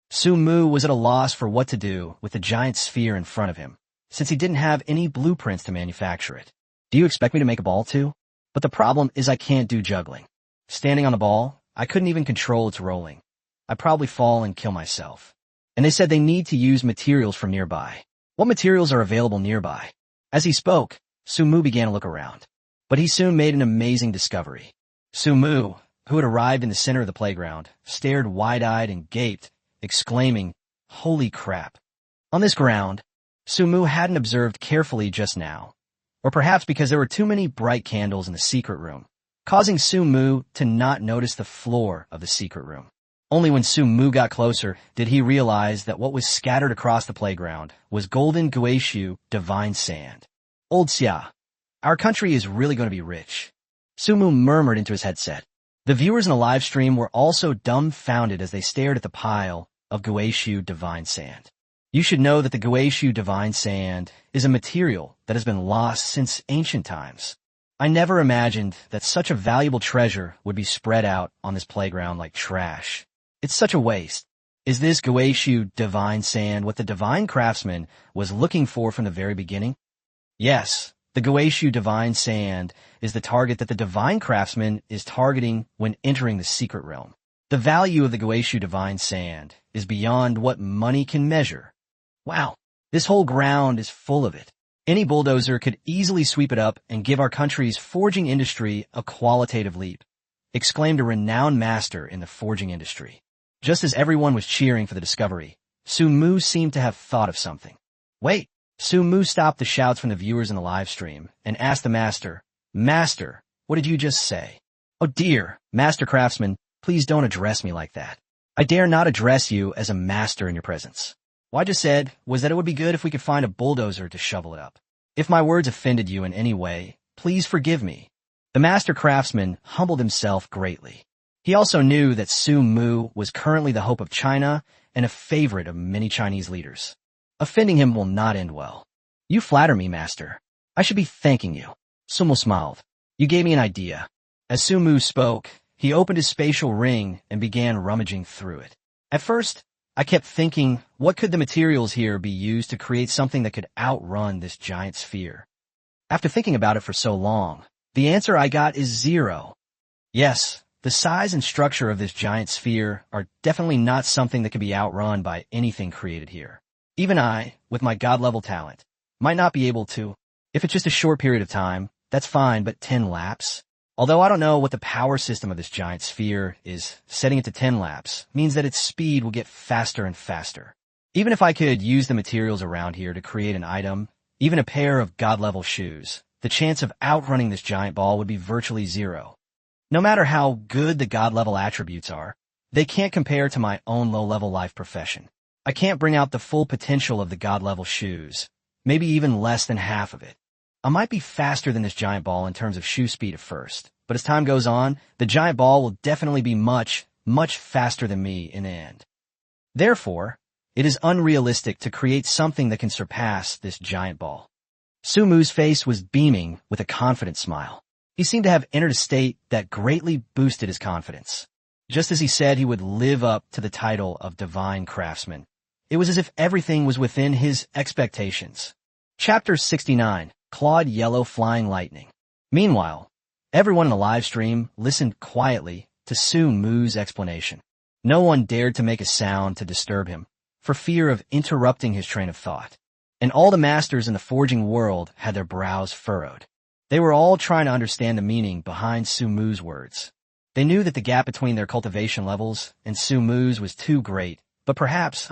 Su Mu was at a loss for what to do with the giant sphere in front of him, since he didn't have any blueprints to manufacture it. Do you expect me to make a ball too? But the problem is I can't do juggling. Standing on the ball, I couldn't even control its rolling. I'd probably fall and kill myself. And they said they need to use materials from nearby. What materials are available nearby? As he spoke, Su Mu began to look around. But he soon made an amazing discovery. Su Mu, who had arrived in the center of the playground, stared wide-eyed and gaped, exclaiming, "Holy crap." On this ground, Su Mu hadn't observed carefully just now, or perhaps because there were too many bright candles in the secret room, causing Su Mu to not notice the floor of the secret room. Only when Su Mu got closer did he realize that what was scattered across the playground was golden Guishu divine sand. Old Xia, our country is really going to be rich. Su Mu murmured into his headset. The viewers in the live stream were also dumbfounded as they stared at the pile of Guishu divine sand. You should know that the Guishu divine sand is a material that has been lost since ancient times. I never imagined that such a valuable treasure would be spread out on this playground like trash. It's such a waste. Is this Guishu divine sand what the divine craftsman was looking for from the very beginning? Yes, the Guishu divine sand is the target that the divine craftsman is targeting when entering the secret realm. The value of the Guishu divine sand is beyond what money can measure. Wow, this whole ground is full of it. Any bulldozer could easily sweep it up and give our country's forging industry a qualitative leap, exclaimed a renowned master in the forging industry. Just as everyone was cheering for the discovery, Su Mu seemed to have thought of something. Wait, Su Mu stopped the shouts from the viewers in the live stream and asked the master, "Master, what did you just say?" "Oh dear, Master Craftsman, please don't address me like that. I dare not address you as a master in your presence. What I just said was that it would be good if we could find a bulldozer to shovel it up. If my words offended you in any way, please forgive me." The Master Craftsman humbled himself greatly. He also knew that Su Mu was currently the hope of China and a favorite of many Chinese leaders. Offending him will not end well. "You flatter me, Master. I should be thanking you." Su Mu smiled. "You gave me an idea." As Su Mu spoke, he opened his spatial ring and began rummaging through it. At first, I kept thinking, what could the materials here be used to create something that could outrun this giant sphere? After thinking about it for so long, the answer I got is zero. Yes, the size and structure of this giant sphere are definitely not something that can be outrun by anything created here. Even I, with my god-level talent, might not be able to. If it's just a short period of time, that's fine, but 10 laps? Although I don't know what the power system of this giant sphere is, setting it to 10 laps means that its speed will get faster and faster. Even if I could use the materials around here to create an item, even a pair of god-level shoes, the chance of outrunning this giant ball would be virtually zero. No matter how good the god-level attributes are, they can't compare to my own low-level life profession. I can't bring out the full potential of the god-level shoes, maybe even less than half of it. I might be faster than this giant ball in terms of shoe speed at first, but as time goes on, the giant ball will definitely be much, much faster than me in the end. Therefore, it is unrealistic to create something that can surpass this giant ball. Su Mu's face was beaming with a confident smile. He seemed to have entered a state that greatly boosted his confidence. Just as he said he would live up to the title of Divine Craftsman, it was as if everything was within his expectations. Chapter 69, Clawed Yellow Flying Lightning. Meanwhile, everyone in the live stream listened quietly to Su Mu's explanation. No one dared to make a sound to disturb him, for fear of interrupting his train of thought. And all the masters in the forging world had their brows furrowed. They were all trying to understand the meaning behind Su Mu's words. They knew that the gap between their cultivation levels and Su Mu's was too great, but perhaps,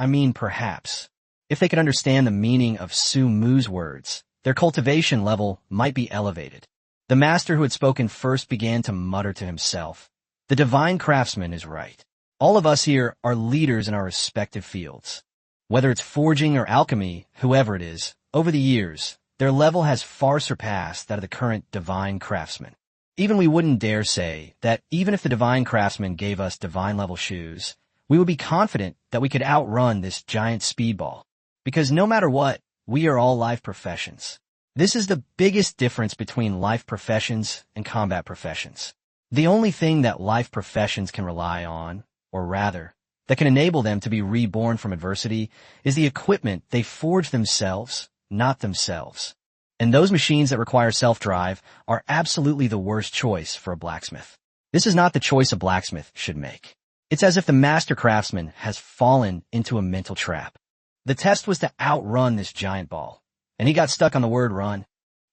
if they could understand the meaning of Su Mu's words, their cultivation level might be elevated. The master who had spoken first began to mutter to himself. The divine craftsman is right. All of us here are leaders in our respective fields. Whether it's forging or alchemy, whoever it is, over the years, their level has far surpassed that of the current divine craftsman. Even we wouldn't dare say that even if the divine craftsman gave us divine level shoes, we would be confident that we could outrun this giant speedball. Because no matter what, we are all life professions. This is the biggest difference between life professions and combat professions. The only thing that life professions can rely on, or rather, that can enable them to be reborn from adversity, is the equipment they forge themselves, not themselves. And those machines that require self-drive are absolutely the worst choice for a blacksmith. This is not the choice a blacksmith should make. It's as if the master craftsman has fallen into a mental trap. The test was to outrun this giant ball, and he got stuck on the word run.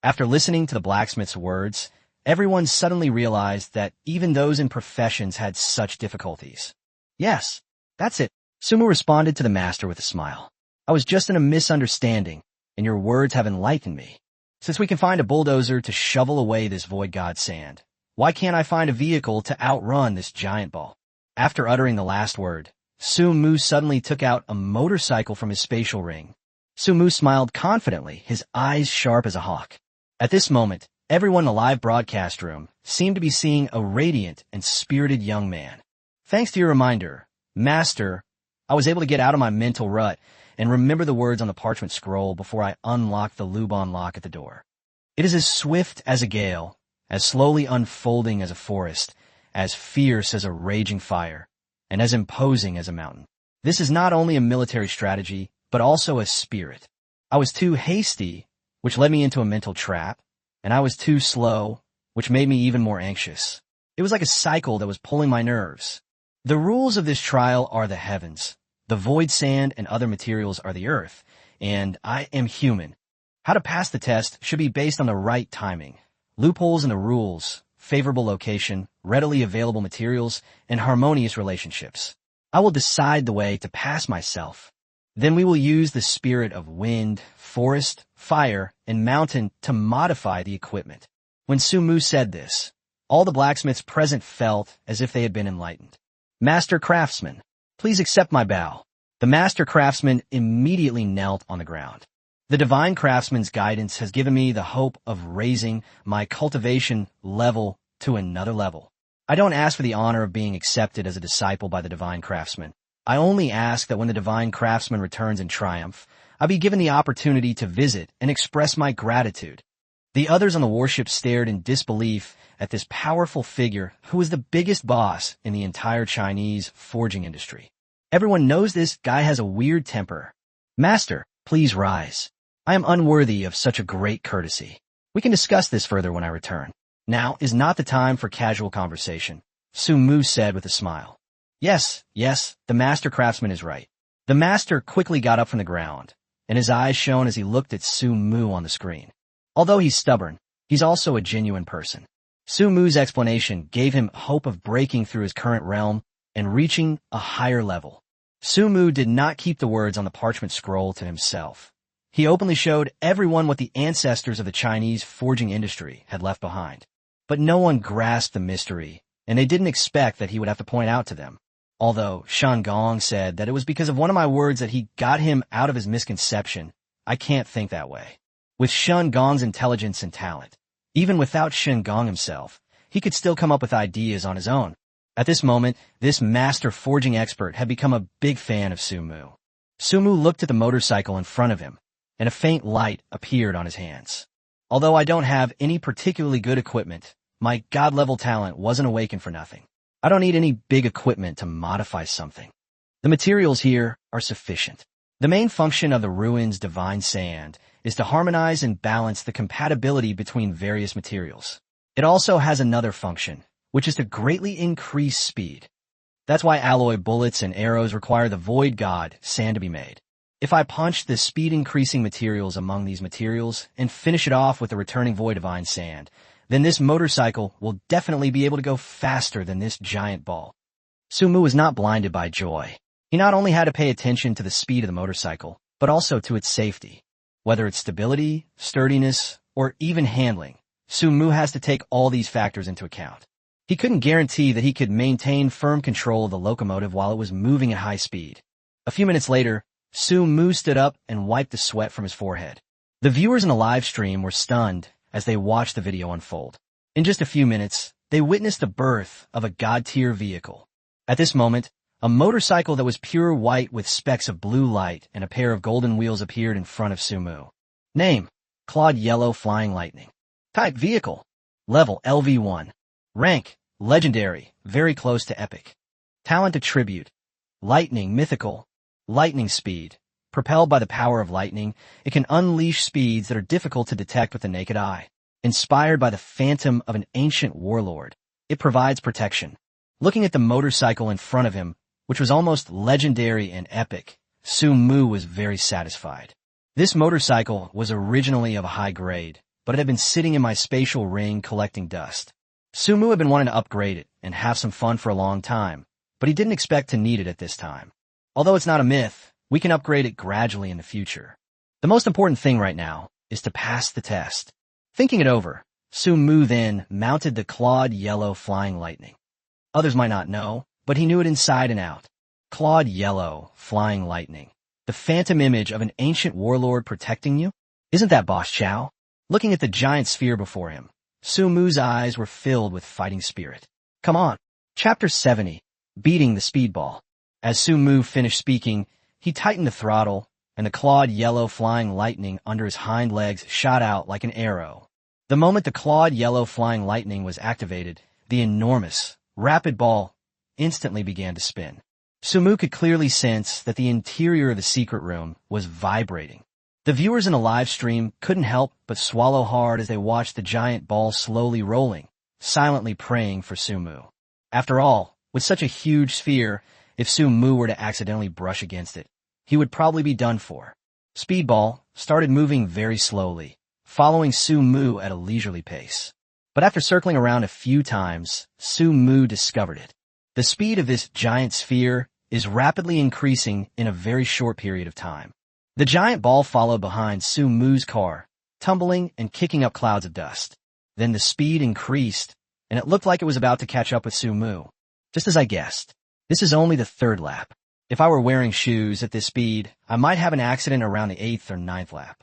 After listening to the blacksmith's words, everyone suddenly realized that even those in professions had such difficulties. Yes, that's it. Sumu responded to the master with a smile. I was just in a misunderstanding, and your words have enlightened me. Since we can find a bulldozer to shovel away this void god sand, why can't I find a vehicle to outrun this giant ball? After uttering the last word, Sumu suddenly took out a motorcycle from his spatial ring. Sumu smiled confidently, his eyes sharp as a hawk. At this moment, everyone in the live broadcast room seemed to be seeing a radiant and spirited young man. Thanks to your reminder, Master, I was able to get out of my mental rut and remember the words on the parchment scroll before I unlocked the Lubon lock at the door. It is as swift as a gale, as slowly unfolding as a forest, as fierce as a raging fire, and as imposing as a mountain. This is not only a military strategy, but also a spirit. I was too hasty, which led me into a mental trap, and I was too slow, which made me even more anxious. It was like a cycle that was pulling my nerves. The rules of this trial are the heavens. The void sand and other materials are the earth, and I am human. How to pass the test should be based on the right timing. Loopholes in the rules, favorable location, readily available materials, and harmonious relationships. I will decide the way to pass myself. Then we will use the spirit of wind, forest, fire, and mountain to modify the equipment. When Sumu said this, all the blacksmiths present felt as if they had been enlightened. Master craftsman, please accept my bow. The master craftsman immediately knelt on the ground. The divine craftsman's guidance has given me the hope of raising my cultivation level to another level. I don't ask for the honor of being accepted as a disciple by the divine craftsman. I only ask that when the divine craftsman returns in triumph, I be given the opportunity to visit and express my gratitude. The others on the warship stared in disbelief at this powerful figure who is the biggest boss in the entire Chinese forging industry. Everyone knows this guy has a weird temper. Master, please rise. I am unworthy of such a great courtesy. We can discuss this further when I return. Now is not the time for casual conversation, Sumu said with a smile. Yes, the master craftsman is right. The master quickly got up from the ground, and his eyes shone as he looked at Sumu on the screen. Although he's stubborn, he's also a genuine person. Sumu's explanation gave him hope of breaking through his current realm and reaching a higher level. Sumu did not keep the words on the parchment scroll to himself. He openly showed everyone what the ancestors of the Chinese forging industry had left behind. But no one grasped the mystery, and they didn't expect that he would have to point out to them. Although Shen Gong said that it was because of one of my words that he got him out of his misconception, I can't think that way. With Shen Gong's intelligence and talent, even without Shen Gong himself, he could still come up with ideas on his own. At this moment, this master forging expert had become a big fan of Sumu. Sumu looked at the motorcycle in front of him, and a faint light appeared on his hands. Although I don't have any particularly good equipment, my god-level talent wasn't awakened for nothing. I don't need any big equipment to modify something. The materials here are sufficient. The main function of the ruin's divine sand is to harmonize and balance the compatibility between various materials. It also has another function, which is to greatly increase speed. That's why alloy bullets and arrows require the void god sand to be made. If I punch the speed-increasing materials among these materials and finish it off with the returning void divine sand, then this motorcycle will definitely be able to go faster than this giant ball. Sumu was not blinded by joy. He not only had to pay attention to the speed of the motorcycle, but also to its safety. Whether it's stability, sturdiness, or even handling, Sumu has to take all these factors into account. He couldn't guarantee that he could maintain firm control of the locomotive while it was moving at high speed. A few minutes later, Sumu stood up and wiped the sweat from his forehead. The viewers in the live stream were stunned as they watched the video unfold. In just a few minutes, they witnessed the birth of a god-tier vehicle. At this moment, a motorcycle that was pure white with specks of blue light and a pair of golden wheels appeared in front of Sumu. Name: Claude Yellow Flying Lightning. Type: Vehicle. Level: LV1. Rank: legendary, very close to epic. Talent attribute, lightning, mythical, lightning speed. Propelled by the power of lightning, it can unleash speeds that are difficult to detect with the naked eye. Inspired by the phantom of an ancient warlord, it provides protection. Looking at the motorcycle in front of him, which was almost legendary and epic, Su Mu was very satisfied. This motorcycle was originally of a high grade, but it had been sitting in my spatial ring collecting dust. Su Mu had been wanting to upgrade it and have some fun for a long time, but he didn't expect to need it at this time. Although it's not a myth, we can upgrade it gradually in the future. The most important thing right now is to pass the test. Thinking it over, Su Mu then mounted the clawed yellow flying lightning. Others might not know, but he knew it inside and out. Clawed yellow flying lightning. The phantom image of an ancient warlord protecting you? Isn't that Boss Chow? Looking at the giant sphere before him, Su Mu's eyes were filled with fighting spirit. Come on. Chapter 70. Beating the Speedball. As Su Mu finished speaking, he tightened the throttle, and the clawed yellow flying lightning under his hind legs shot out like an arrow. The moment the clawed yellow flying lightning was activated, the enormous, rapid ball instantly began to spin. Su Mu could clearly sense that the interior of the secret room was vibrating. The viewers in the live stream couldn't help but swallow hard as they watched the giant ball slowly rolling, silently praying for Su Mu. After all, with such a huge sphere, if Su Mu were to accidentally brush against it, he would probably be done for. Speedball started moving very slowly, following Su Mu at a leisurely pace. But after circling around a few times, Su Mu discovered it. The speed of this giant sphere is rapidly increasing in a very short period of time. The giant ball followed behind Su Mu's car, tumbling and kicking up clouds of dust. Then the speed increased, and it looked like it was about to catch up with Su Mu. Just as I guessed, this is only the third lap. If I were wearing shoes at this speed, I might have an accident around the 8th or 9th lap.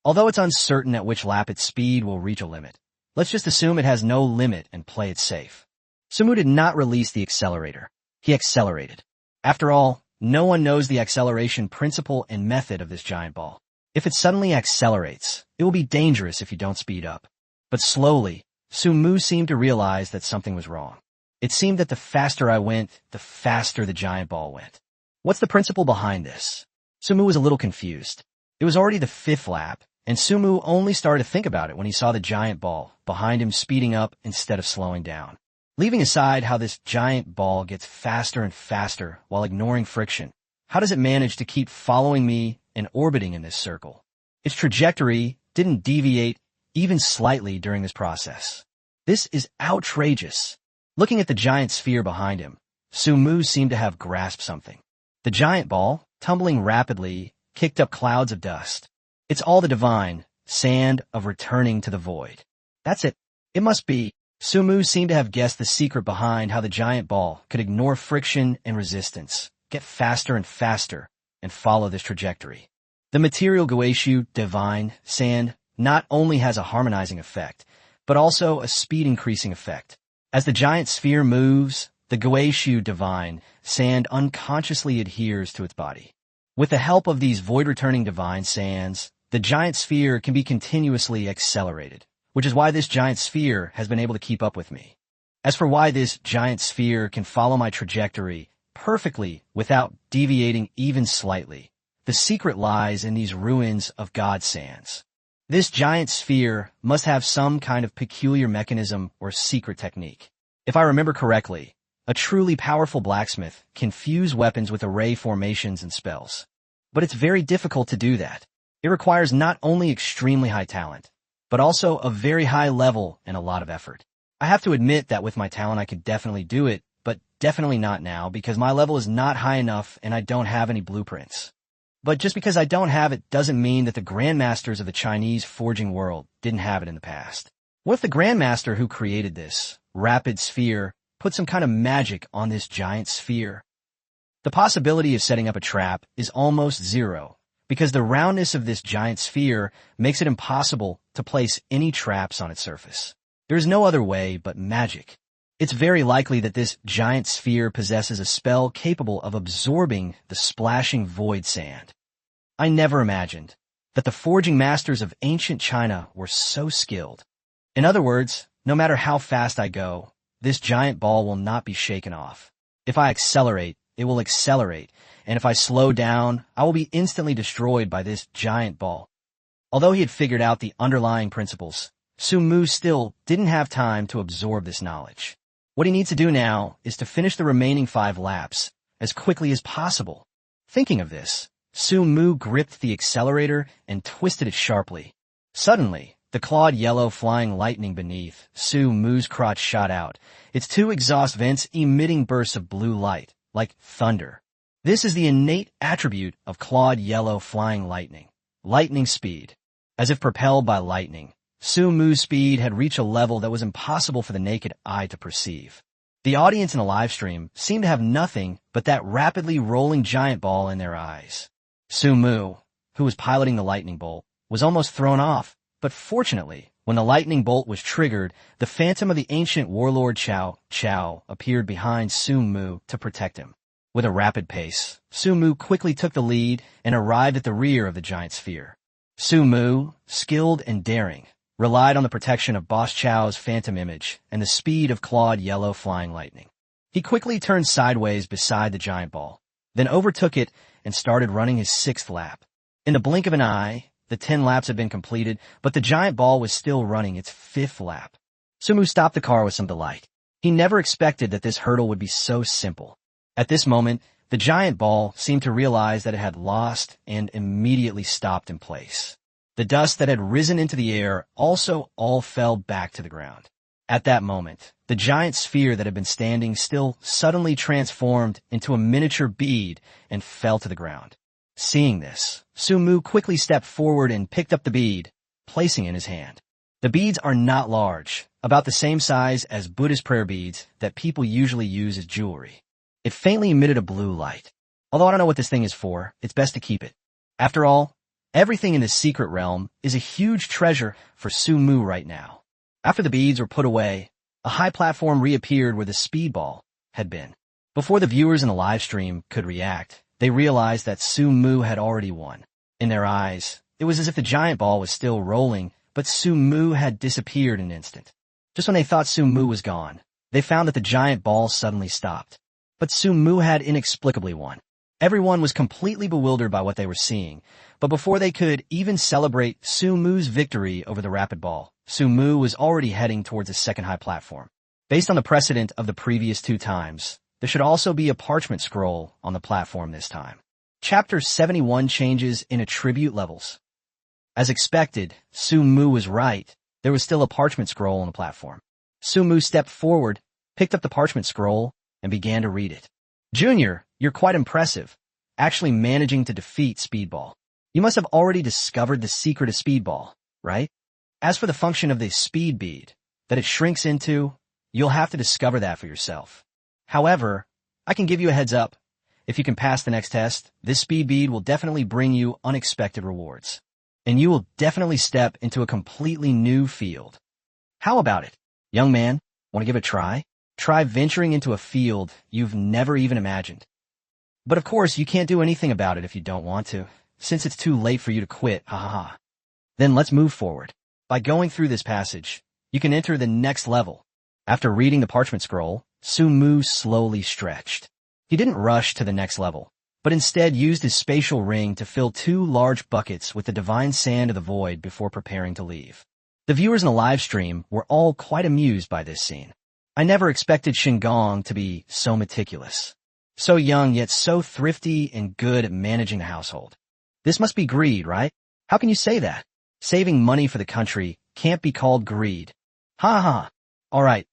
Although it's uncertain at which lap its speed will reach a limit, let's just assume it has no limit and play it safe. Su Mu did not release the accelerator. He accelerated. After all, no one knows the acceleration principle and method of this giant ball. If it suddenly accelerates, it will be dangerous if you don't speed up. But slowly, Su Mu seemed to realize that something was wrong. It seemed that the faster I went, the faster the giant ball went. What's the principle behind this? Su Mu was a little confused. It was already the 5th lap, and Su Mu only started to think about it when he saw the giant ball behind him speeding up instead of slowing down. Leaving aside how this giant ball gets faster and faster while ignoring friction, how does it manage to keep following me and orbiting in this circle? Its trajectory didn't deviate even slightly during this process. This is outrageous. Looking at the giant sphere behind him, Su Mu seemed to have grasped something. The giant ball, tumbling rapidly, kicked up clouds of dust. It's all the divine sand of returning to the void. That's it. It must be. Su Mu seemed to have guessed the secret behind how the giant ball could ignore friction and resistance, get faster and faster, and follow this trajectory. The material Guishu divine sand not only has a harmonizing effect, but also a speed-increasing effect. As the giant sphere moves, the Guishu divine sand unconsciously adheres to its body. With the help of these void-returning divine sands, the giant sphere can be continuously accelerated, which is why this giant sphere has been able to keep up with me. As for why this giant sphere can follow my trajectory perfectly without deviating even slightly, the secret lies in these ruins of God sands. This giant sphere must have some kind of peculiar mechanism or secret technique. If I remember correctly, a truly powerful blacksmith can fuse weapons with array formations and spells. But it's very difficult to do that. It requires not only extremely high talent, but also a very high level and a lot of effort. I have to admit that with my talent I could definitely do it, but definitely not now because my level is not high enough and I don't have any blueprints. But just because I don't have it doesn't mean that the grandmasters of the Chinese forging world didn't have it in the past. What if the grandmaster who created this rapid sphere put some kind of magic on this giant sphere? The possibility of setting up a trap is almost zero, because the roundness of this giant sphere makes it impossible to place any traps on its surface. There is no other way but magic. It's very likely that this giant sphere possesses a spell capable of absorbing the splashing void sand. I never imagined that the forging masters of ancient China were so skilled. In other words, no matter how fast I go, this giant ball will not be shaken off. If I accelerate, it will accelerate, and if I slow down, I will be instantly destroyed by this giant ball. Although he had figured out the underlying principles, Su-Mu still didn't have time to absorb this knowledge. What he needs to do now is to finish the remaining 5 laps as quickly as possible. Thinking of this, Su-Mu gripped the accelerator and twisted it sharply. Suddenly, the clawed yellow flying lightning beneath Su-Mu's crotch shot out, its 2 exhaust vents emitting bursts of blue light, like thunder. This is the innate attribute of clawed yellow flying lightning, lightning speed. As if propelled by lightning, Su-Mu's speed had reached a level that was impossible for the naked eye to perceive. The audience in the live stream seemed to have nothing but that rapidly rolling giant ball in their eyes. Su-Mu, who was piloting the lightning bolt, was almost thrown off, but fortunately, when the lightning bolt was triggered, the phantom of the ancient warlord Cao Cao appeared behind Su-Mu to protect him. With a rapid pace, Su-Mu quickly took the lead and arrived at the rear of the giant sphere. Su-Mu, skilled and daring, relied on the protection of Boss Chow's phantom image and the speed of clawed yellow flying lightning. He quickly turned sideways beside the giant ball, then overtook it and started running his 6th lap. In the blink of an eye, the 10 laps had been completed, but the giant ball was still running its 5th lap. Su-Mu stopped the car with some delight. He never expected that this hurdle would be so simple. At this moment, the giant ball seemed to realize that it had lost and immediately stopped in place. The dust that had risen into the air also all fell back to the ground. At that moment, the giant sphere that had been standing still suddenly transformed into a miniature bead and fell to the ground. Seeing this, Su-Mu quickly stepped forward and picked up the bead, placing it in his hand. The beads are not large, about the same size as Buddhist prayer beads that people usually use as jewelry. It faintly emitted a blue light. Although I don't know what this thing is for, it's best to keep it. After all, everything in this secret realm is a huge treasure for Su-Mu right now. After the beads were put away, a high platform reappeared where the speedball had been. Before the viewers in the live stream could react, they realized that Su-Mu had already won. In their eyes, it was as if the giant ball was still rolling, but Su-Mu had disappeared in an instant. Just when they thought Su-Mu was gone, they found that the giant ball suddenly stopped. But Su-Mu had inexplicably won. Everyone was completely bewildered by what they were seeing, but before they could even celebrate Su-Mu's victory over the rapid ball, Su-Mu was already heading towards a second high platform. Based on the precedent of the previous 2 times, there should also be a parchment scroll on the platform this time. Chapter 71 changes in attribute levels. As expected, Su-Mu was right. There was still a parchment scroll on the platform. Su-Mu stepped forward, picked up the parchment scroll, and began to read it. Junior, you're quite impressive, actually managing to defeat Speedball. You must have already discovered the secret of Speedball, right? As for the function of the speed bead, that it shrinks into, you'll have to discover that for yourself. However, I can give you a heads up. If you can pass the next test, this speed bead will definitely bring you unexpected rewards. And you will definitely step into a completely new field. How about it? Young man, want to give it a try? Try venturing into a field you've never even imagined. But of course, you can't do anything about it if you don't want to, since it's too late for you to quit, ha ha ha. Then let's move forward. By going through this passage, you can enter the next level. After reading the parchment scroll, Su-Mu slowly stretched. He didn't rush to the next level, but instead used his spatial ring to fill 2 large buckets with the divine sand of the void before preparing to leave. The viewers in the live stream were all quite amused by this scene. I never expected Shingon to be so meticulous. So young, yet so thrifty and good at managing the household. This must be greed, right? How can you say that? Saving money for the country can't be called greed. Ha ha. All right.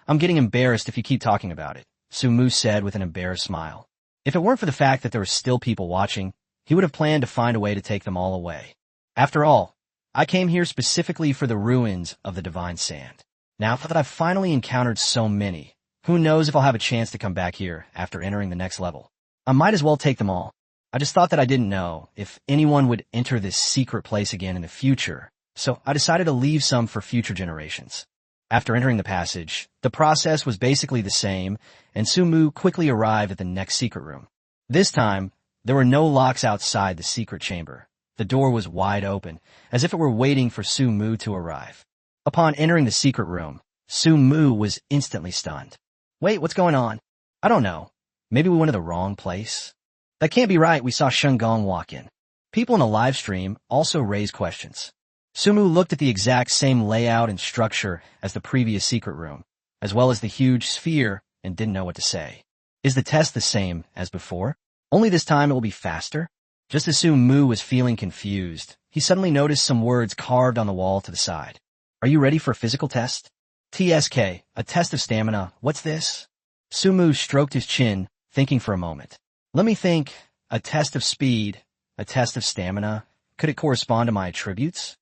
I'm getting embarrassed if you keep talking about it, Su-Mu said with an embarrassed smile. If it weren't for the fact that there were still people watching, he would have planned to find a way to take them all away. After all, I came here specifically for the ruins of the divine sand. Now that I've finally encountered so many, who knows if I'll have a chance to come back here after entering the next level. I might as well take them all. I just thought that I didn't know if anyone would enter this secret place again in the future, so I decided to leave some for future generations. After entering the passage, the process was basically the same, and Su-Mu quickly arrived at the next secret room. This time, there were no locks outside the secret chamber. The door was wide open, as if it were waiting for Su-Mu to arrive. Upon entering the secret room, Su Mu was instantly stunned. Wait, what's going on? I don't know. Maybe we went to the wrong place? That can't be right. We saw Shen Gong walk in. People in the live stream also raised questions. Su Mu looked at the exact same layout and structure as the previous secret room, as well as the huge sphere, and didn't know what to say. Is the test the same as before? Only this time it will be faster? Just as Su Mu was feeling confused, he suddenly noticed some words carved on the wall to the side. Are you ready for a physical test? TSK, a test of stamina. What's this? Su Mu stroked his chin, thinking for a moment. Let me think. A test of speed, a test of stamina. Could it correspond to my attributes?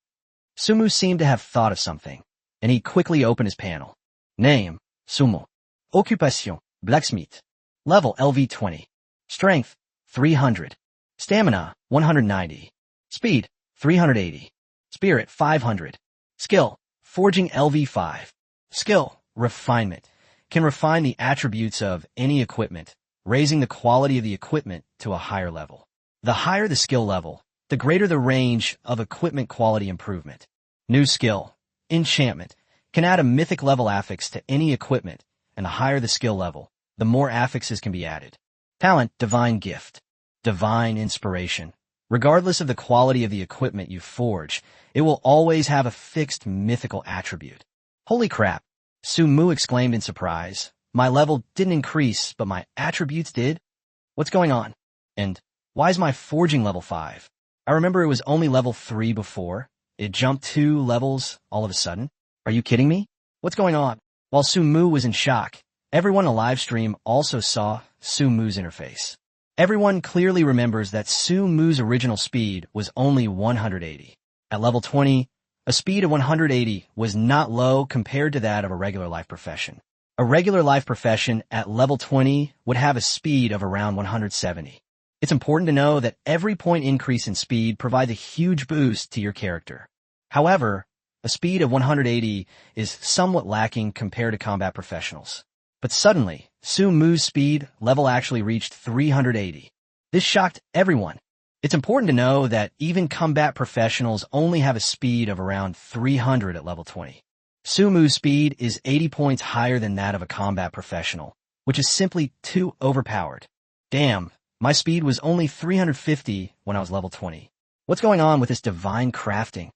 Su Mu seemed to have thought of something, and he quickly opened his panel. Name, Su Mu. Occupation, blacksmith. Level LV20. Strength, 300. Stamina, 190. Speed, 380. Spirit, 500. Skill, forging LV5. Skill, refinement. Can refine the attributes of any equipment, raising the quality of the equipment to a higher level. The higher the skill level, the greater the range of equipment quality improvement. New skill, enchantment. Can add a mythic level affix to any equipment, and the higher the skill level, the more affixes can be added. Talent, divine gift. Divine inspiration. Regardless of the quality of the equipment you forge, it will always have a fixed mythical attribute. Holy crap! Su Mu exclaimed in surprise. My level didn't increase, but my attributes did? What's going on? And why is my forging level 5? I remember it was only level 3 before. It jumped 2 levels all of a sudden. Are you kidding me? What's going on? While Su Mu was in shock, everyone in the live stream also saw Su Mu's interface. Everyone clearly remembers that Su Mu's original speed was only 180. At level 20, a speed of 180 was not low compared to that of a regular life profession. A regular life profession at level 20 would have a speed of around 170. It's important to know that every point increase in speed provides a huge boost to your character. However, a speed of 180 is somewhat lacking compared to combat professionals. But suddenly, Su Mu's speed level actually reached 380. This shocked everyone. It's important to know that even combat professionals only have a speed of around 300 at level 20. Su Mu's speed is 80 points higher than that of a combat professional, which is simply too overpowered. Damn, my speed was only 350 when I was level 20. What's going on with this divine crafting?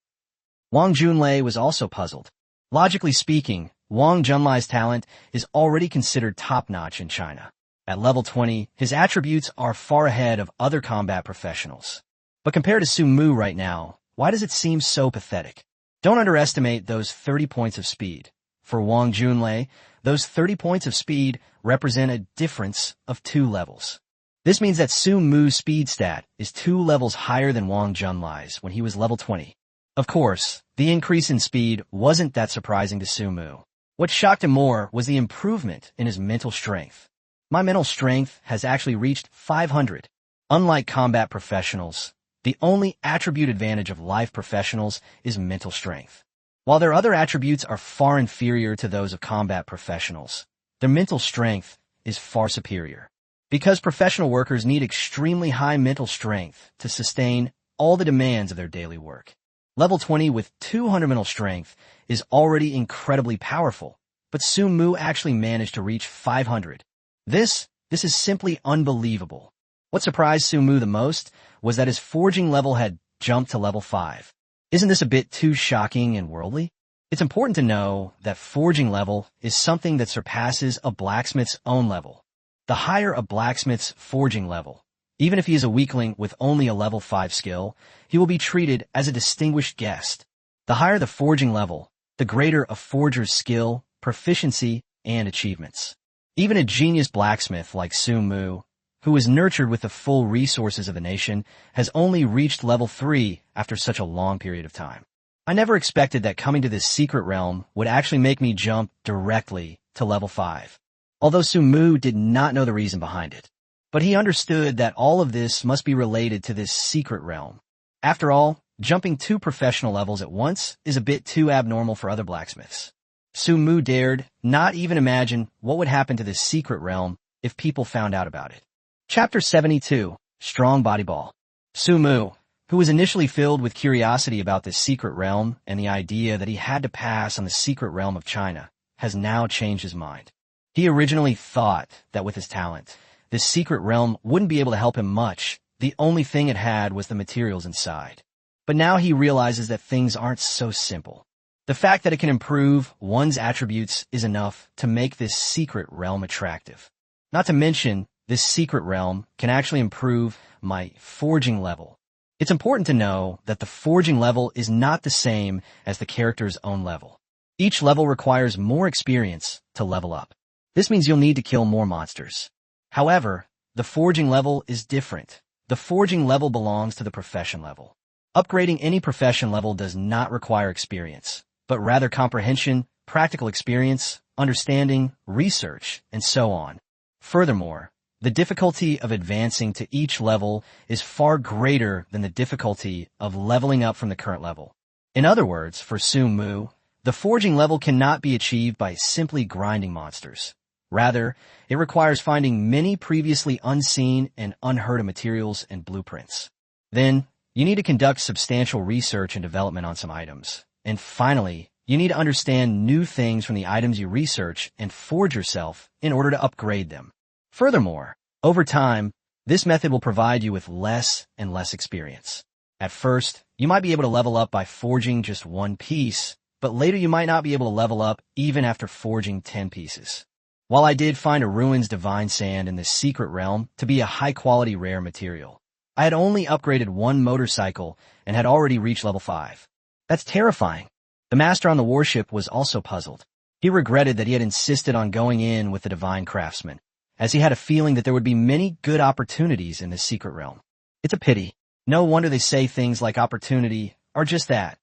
Wang Junlei was also puzzled. Logically speaking, Wang Junlai's talent is already considered top-notch in China. At level 20, his attributes are far ahead of other combat professionals. But compared to Su Mu right now, why does it seem so pathetic? Don't underestimate those 30 points of speed. For Wang Junlei, those 30 points of speed represent a difference of 2 levels. This means that Su Mu's speed stat is 2 levels higher than Wang Junlai's when he was level 20. Of course, the increase in speed wasn't that surprising to Su Mu. What shocked him more was the improvement in his mental strength. My mental strength has actually reached 500. Unlike combat professionals, the only attribute advantage of life professionals is mental strength. While their other attributes are far inferior to those of combat professionals, their mental strength is far superior. Because professional workers need extremely high mental strength to sustain all the demands of their daily work. Level 20 with 200 mental strength is already incredibly powerful, but Su Mu actually managed to reach 500. This is simply unbelievable. What surprised Su Mu the most was that his forging level had jumped to level 5. Isn't this a bit too shocking and worldly? It's important to know that forging level is something that surpasses a blacksmith's own level. The higher a blacksmith's forging level, even if he is a weakling with only a level 5 skill, he will be treated as a distinguished guest. The higher the forging level, the greater a forger's skill, proficiency, and achievements. Even a genius blacksmith like Su Mu, who was nurtured with the full resources of the nation, has only reached level 3 after such a long period of time. I never expected that coming to this secret realm would actually make me jump directly to level 5. Although Su Mu did not know the reason behind it. But he understood that all of this must be related to this secret realm. After all, jumping 2 professional levels at once is a bit too abnormal for other blacksmiths. Su Mu dared not even imagine what would happen to this secret realm if people found out about it. Chapter 72, Strong Body Ball. Su Mu, who was initially filled with curiosity about this secret realm and the idea that he had to pass on the secret realm of China, has now changed his mind. He originally thought that with his talent, this secret realm wouldn't be able to help him much. The only thing it had was the materials inside. But now he realizes that things aren't so simple. The fact that it can improve one's attributes is enough to make this secret realm attractive. Not to mention, this secret realm can actually improve my forging level. It's important to know that the forging level is not the same as the character's own level. Each level requires more experience to level up. This means you'll need to kill more monsters. However, the forging level is different. The forging level belongs to the profession level. Upgrading any profession level does not require experience, but rather comprehension, practical experience, understanding, research, and so on. Furthermore, the difficulty of advancing to each level is far greater than the difficulty of leveling up from the current level. In other words, for Sun Mu, the forging level cannot be achieved by simply grinding monsters. Rather, it requires finding many previously unseen and unheard of materials and blueprints. Then, you need to conduct substantial research and development on some items. And finally, you need to understand new things from the items you research and forge yourself in order to upgrade them. Furthermore, over time, this method will provide you with less and less experience. At first, you might be able to level up by forging just one piece, but later you might not be able to level up even after forging 10 pieces. While I did find a Ruins Divine Sand in this secret realm to be a high-quality rare material, I had only upgraded one motorcycle and had already reached level 5. That's terrifying. The master on the warship was also puzzled. He regretted that he had insisted on going in with the Divine Craftsman, as he had a feeling that there would be many good opportunities in this secret realm. It's a pity. No wonder they say things like opportunity are just that,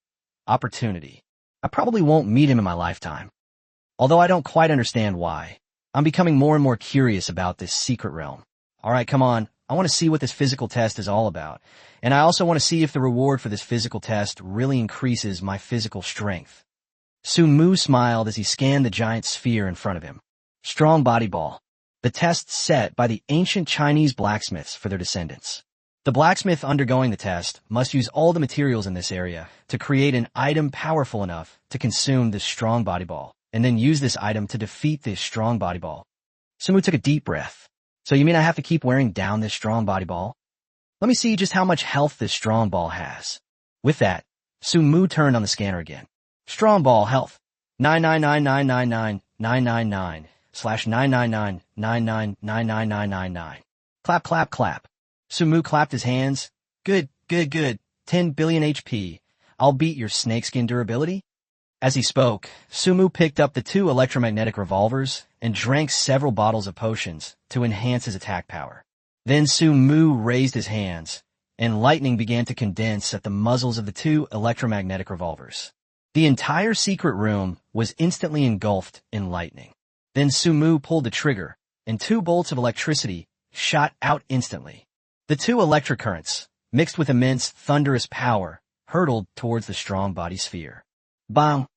opportunity. I probably won't meet him in my lifetime. Although I don't quite understand why. I'm becoming more and more curious about this secret realm. Alright, come on. I want to see what this physical test is all about. And I also want to see if the reward for this physical test really increases my physical strength. Sun Mu smiled as he scanned the giant sphere in front of him. Strong body ball. The test set by the ancient Chinese blacksmiths for their descendants. The blacksmith undergoing the test must use all the materials in this area to create an item powerful enough to consume this strong body ball, and then use this item to defeat this strong body ball. Sun Mu took a deep breath. So you mean I have to keep wearing down this strong body ball? Let me see just how much health this strong ball has. With that, Sun Mu turned on the scanner again. Strong ball health. 999999999/999999999. Clap, clap, clap. Sun Mu clapped his hands. Good, good, good. 10 billion HP. I'll beat your snakeskin durability. As he spoke, Sun Mu picked up the 2 electromagnetic revolvers and drank several bottles of potions to enhance his attack power. Then Sun Mu raised his hands, and lightning began to condense at the muzzles of the 2 electromagnetic revolvers. The entire secret room was instantly engulfed in lightning. Then Sun Mu pulled the trigger, and 2 bolts of electricity shot out instantly. The 2 electric currents, mixed with immense thunderous power, hurtled towards the strong body sphere. Bang!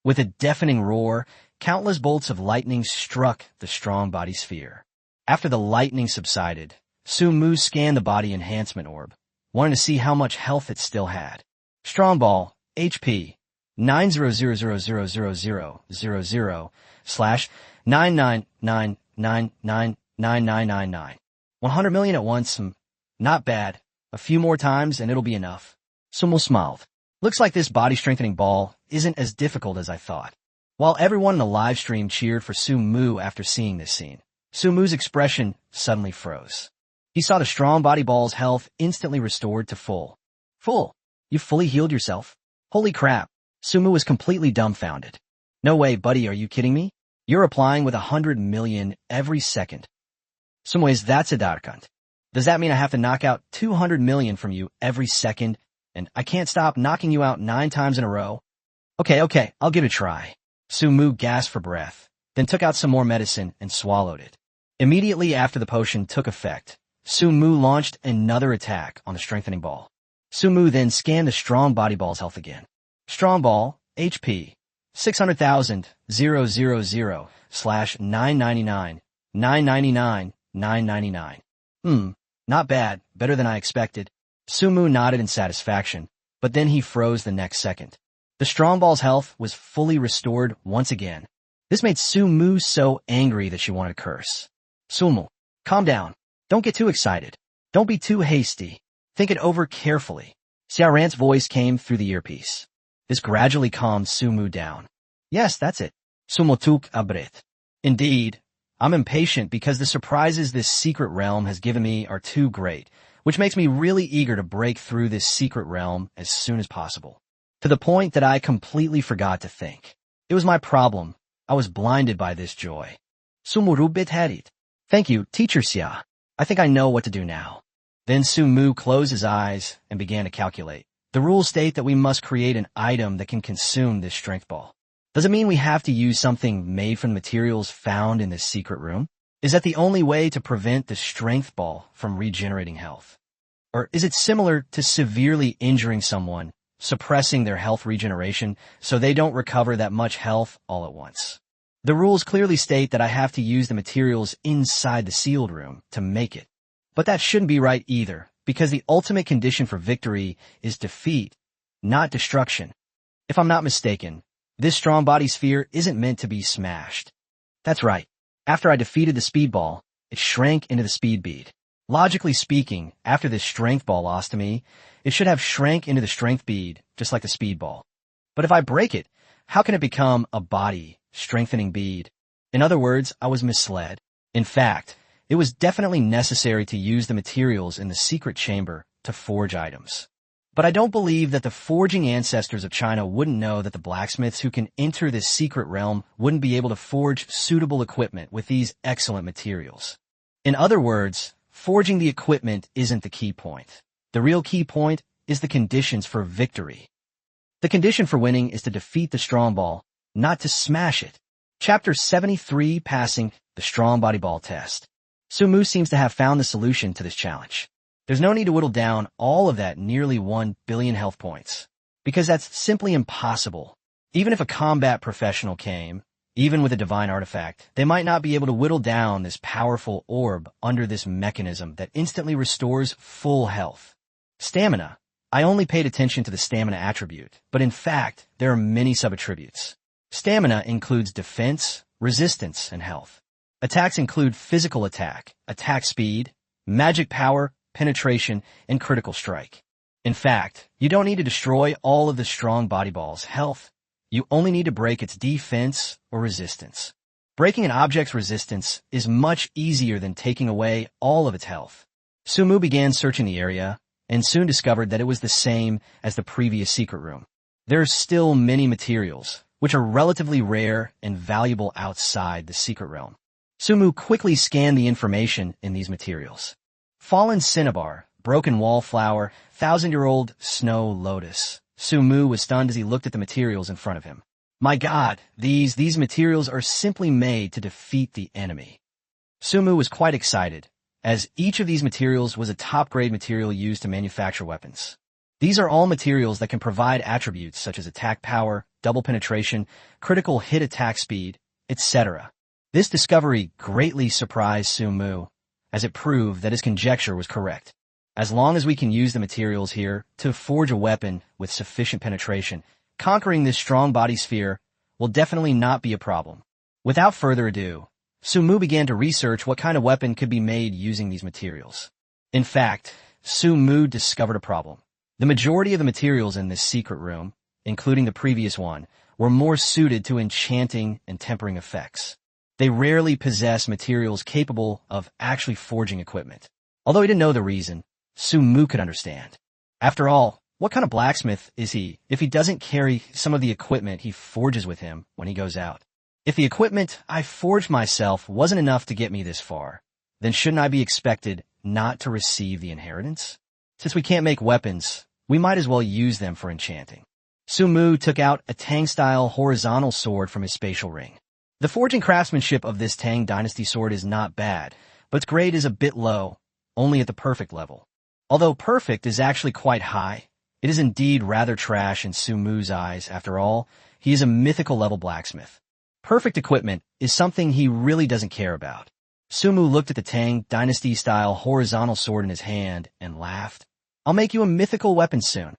With a deafening roar, countless bolts of lightning struck the strong body sphere. After the lightning subsided, Sun Mu scanned the body enhancement orb, wanting to see how much health it still had. Strong ball, HP, 900000000/999999999. 100 million at once, not bad. A few more times and it'll be enough. Sun Mu smiled. Looks like this body-strengthening ball isn't as difficult as I thought. While everyone in the live stream cheered for Sun Mu after seeing this scene, Sun Mu's expression suddenly froze. He saw the strong body ball's health instantly restored to full. Full? You fully healed yourself? Holy crap. Sun Mu was completely dumbfounded. No way, buddy, are you kidding me? You're applying with 100 million every second. Some ways that's a darkant. Does that mean I have to knock out 200 million from you every second? And I can't stop knocking you out 9 times in a row? Okay, I'll give it a try. Sun Mu gasped for breath, then took out some more medicine and swallowed it. Immediately after the potion took effect, Sun Mu launched another attack on the strengthening ball. Sun Mu then scanned the strong body ball's health again. Strong ball, HP, 600,000/999,999,999. Not bad, better than I expected. Sun Mu nodded in satisfaction, but then he froze the next second. The strong ball's health was fully restored once again. This made Su Mu so angry that she wanted to curse. Sumu, calm down. Don't get too excited. Don't be too hasty. Think it over carefully. Xiao Ran's voice came through the earpiece. This gradually calmed Su Mu down. Yes, that's it. Sumu took a breath. Indeed, I'm impatient because the surprises this secret realm has given me are too great, which makes me really eager to break through this secret realm as soon as possible. To the point that I completely forgot to think. It was my problem. I was blinded by this joy. Sumuru bit-headed. Thank you, Teacher Xia. I think I know what to do now. Then Su Mu closed his eyes and began to calculate. The rules state that we must create an item that can consume this strength ball. Does it mean we have to use something made from the materials found in this secret room? Is that the only way to prevent the strength ball from regenerating health? Or is it similar to severely injuring someone, suppressing their health regeneration so they don't recover that much health all at once? The rules clearly state that I have to use the materials inside the sealed room to make it. But that shouldn't be right either, because the ultimate condition for victory is defeat, not destruction. If I'm not mistaken, this strong body sphere isn't meant to be smashed. That's right. After I defeated the speed ball, it shrank into the speed bead. Logically speaking, after this strength ball lost to me, it should have shrank into the strength bead, just like the speed ball. But if I break it, how can it become a body strengthening bead? In other words, I was misled. In fact, it was definitely necessary to use the materials in the secret chamber to forge items. But I don't believe that the forging ancestors of China wouldn't know that the blacksmiths who can enter this secret realm wouldn't be able to forge suitable equipment with these excellent materials. In other words, forging the equipment isn't the key point. The real key point is the conditions for victory. The condition for winning is to defeat the strong ball, not to smash it. Chapter 73, Passing the Strong Body Ball Test. Su Mu seems to have found the solution to this challenge. There's no need to whittle down all of that nearly 1 billion health points, because that's simply impossible. Even if a combat professional came, even with a divine artifact, they might not be able to whittle down this powerful orb under this mechanism that instantly restores full health. Stamina. I only paid attention to the stamina attribute, but in fact, there are many sub-attributes. Stamina includes defense, resistance, and health. Attacks include physical attack, attack speed, magic power, penetration, and critical strike. In fact, you don't need to destroy all of the strong body ball's health. You only need to break its defense or resistance. Breaking an object's resistance is much easier than taking away all of its health. Su Mu began searching the area and soon discovered that it was the same as the previous secret room. There are still many materials, which are relatively rare and valuable outside the secret realm. Su Mu quickly scanned the information in these materials. Fallen cinnabar, broken wallflower, 1,000-year-old snow lotus. Su Mu was stunned as he looked at the materials in front of him. My God, these materials are simply made to defeat the enemy. Su Mu was quite excited, as each of these materials was a top-grade material used to manufacture weapons. These are all materials that can provide attributes such as attack power, double penetration, critical hit attack speed, etc. This discovery greatly surprised Su Mu, as it proved that his conjecture was correct. As long as we can use the materials here to forge a weapon with sufficient penetration, conquering this strong body sphere will definitely not be a problem. Without further ado, Su Mu began to research what kind of weapon could be made using these materials. In fact, Su Mu discovered a problem. The majority of the materials in this secret room, including the previous one, were more suited to enchanting and tempering effects. They rarely possess materials capable of actually forging equipment. Although he didn't know the reason, Su Mu could understand. After all, what kind of blacksmith is he if he doesn't carry some of the equipment he forges with him when he goes out? If the equipment I forged myself wasn't enough to get me this far, then shouldn't I be expected not to receive the inheritance? Since we can't make weapons, we might as well use them for enchanting. Su Mu took out a Tang-style horizontal sword from his spatial ring. The forging craftsmanship of this Tang Dynasty sword is not bad, but its grade is a bit low, only at the perfect level. Although perfect is actually quite high, it is indeed rather trash in Su Mu's eyes. After all, he is a mythical level blacksmith. Perfect equipment is something he really doesn't care about. Su Mu looked at the Tang Dynasty-style horizontal sword in his hand and laughed. I'll make you a mythical weapon soon.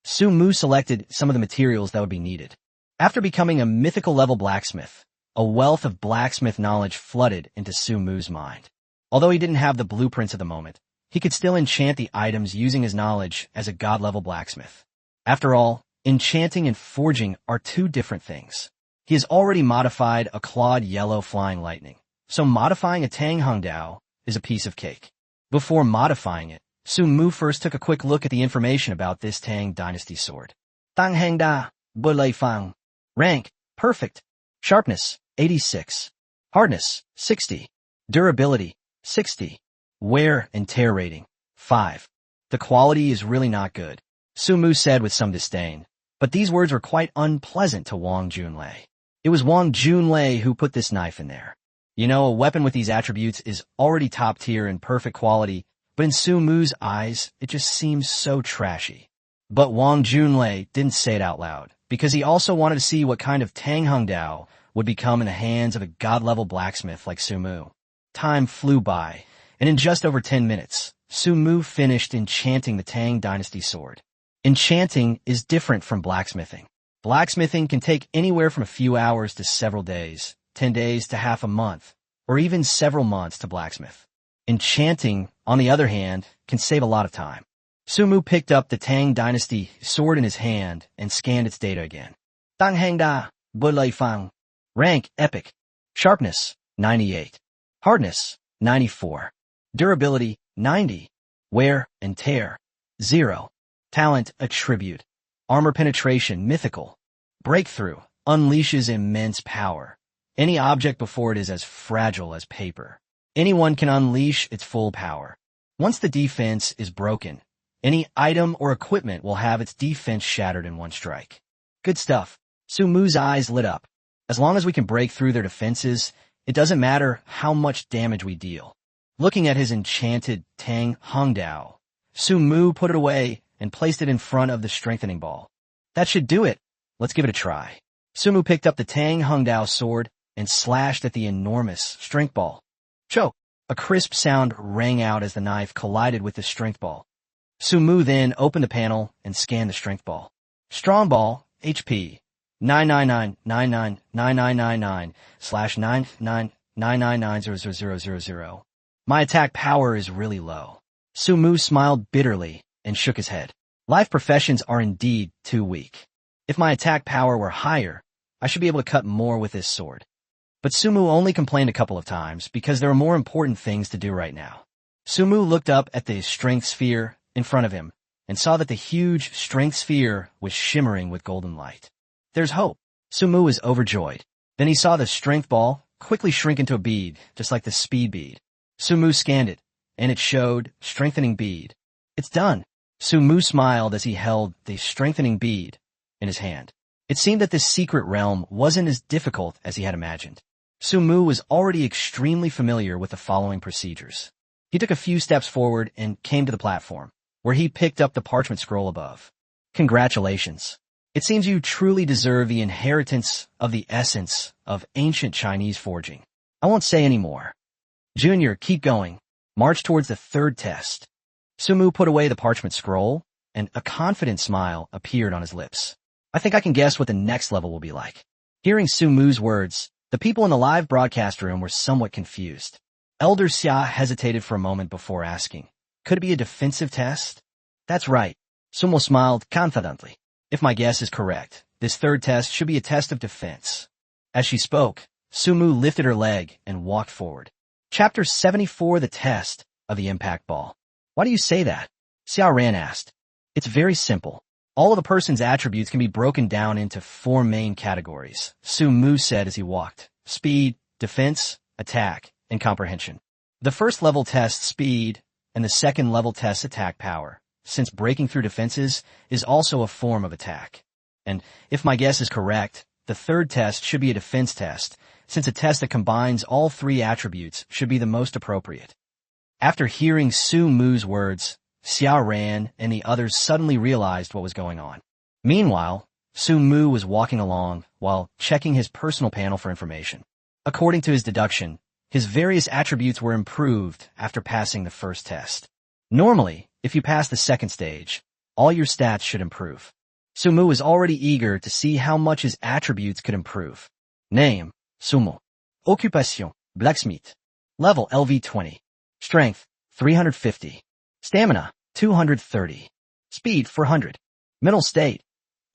Su Mu selected some of the materials that would be needed. After becoming a mythical level blacksmith, A wealth of blacksmith knowledge flooded into Su Mu's mind. Although he didn't have the blueprints at the moment, he could still enchant the items using his knowledge as a god-level blacksmith. After all, enchanting and forging are two different things. He has already modified a clawed yellow flying lightning, so modifying a Tang Hongdao is a piece of cake. Before modifying it, Su Mu first took a quick look at the information about this Tang Dynasty sword. Tang Hongda, Bulei Fang. Rank, perfect. Sharpness, 86. Hardness, 60. Durability, 60. Wear and tear rating, 5. The quality is really not good, Su Mu said with some disdain. But these words were quite unpleasant to Wang Junlei. It was Wang Junlei who put this knife in there. You know, a weapon with these attributes is already top tier and perfect quality, but in Su Mu's eyes, it just seems so trashy. But Wang Junlei didn't say it out loud, because he also wanted to see what kind of Tang Hongdao would become in the hands of a god-level blacksmith like Su Mu. Time flew by, and in just over 10 minutes, Su Mu finished enchanting the Tang Dynasty sword. Enchanting is different from blacksmithing. Blacksmithing can take anywhere from a few hours to several days, 10 days to half a month, or even several months to blacksmith. Enchanting, on the other hand, can save a lot of time. Su Mu picked up the Tang Dynasty sword in his hand and scanned its data again. Tang Hongda, Bulei Fang. Rank, epic. Sharpness, 98. Hardness, 94. Durability, 90. Wear and tear, 0. Talent, attribute. Armor penetration, mythical. Breakthrough, unleashes immense power. Any object before it is as fragile as paper. Anyone can unleash its full power. Once the defense is broken, any item or equipment will have its defense shattered in one strike. Good stuff. Su Mu's eyes lit up. As long as we can break through their defenses, it doesn't matter how much damage we deal. Looking at his enchanted Tang Hongdao, Su Mu put it away and placed it in front of the strengthening ball. That should do it. Let's give it a try. Su Mu picked up the Tang Hongdao sword and slashed at the enormous strength ball. Choke! A crisp sound rang out as the knife collided with the strength ball. Su Mu then opened the panel and scanned the strength ball. Strong ball, HP, 9999999/999990000. My attack power is really low. Su Mu smiled bitterly and shook his head. Life professions are indeed too weak. If my attack power were higher, I should be able to cut more with this sword. But Su Mu only complained a couple of times because there are more important things to do right now. Su Mu looked up at the strength sphere in front of him and saw that the huge strength sphere was shimmering with golden light. There's hope. Su Mu was overjoyed. Then he saw the strength ball quickly shrink into a bead, just like the speed bead. Su Mu scanned it, and it showed strengthening bead. It's done. Su Mu smiled as he held the strengthening bead in his hand. It seemed that this secret realm wasn't as difficult as he had imagined. Su Mu was already extremely familiar with the following procedures. He took a few steps forward and came to the platform, where he picked up the parchment scroll above. Congratulations. It seems you truly deserve the inheritance of the essence of ancient Chinese forging. I won't say any more. Junior, keep going. March towards the third test. Su Mu put away the parchment scroll, and a confident smile appeared on his lips. I think I can guess what the next level will be like. Hearing Su Mu's words, the people in the live broadcast room were somewhat confused. Elder Xia hesitated for a moment before asking, could it be a defensive test? That's right. Su Mu smiled confidently. If my guess is correct, this third test should be a test of defense. As she spoke, Su Mu lifted her leg and walked forward. Chapter 74, the test of the impact ball. Why do you say that? Xia Ran asked. It's very simple. All of a person's attributes can be broken down into 4 main categories, Su Mu said as he walked. Speed, defense, attack, and comprehension. The first level tests speed, and the second level tests attack power, since breaking through defenses is also a form of attack. And if my guess is correct, the third test should be a defense test, since a test that combines all 3 attributes should be the most appropriate. After hearing Su Mu's words, Xia Ran and the others suddenly realized what was going on. Meanwhile, Su Mu was walking along while checking his personal panel for information. According to his deduction, his various attributes were improved after passing the first test. Normally, if you pass the second stage, all your stats should improve. Su Mu was already eager to see how much his attributes could improve. Name, Sumo. Occupation, blacksmith. Level LV20. Strength, 350. Stamina, 230. Speed, 400. Mental state,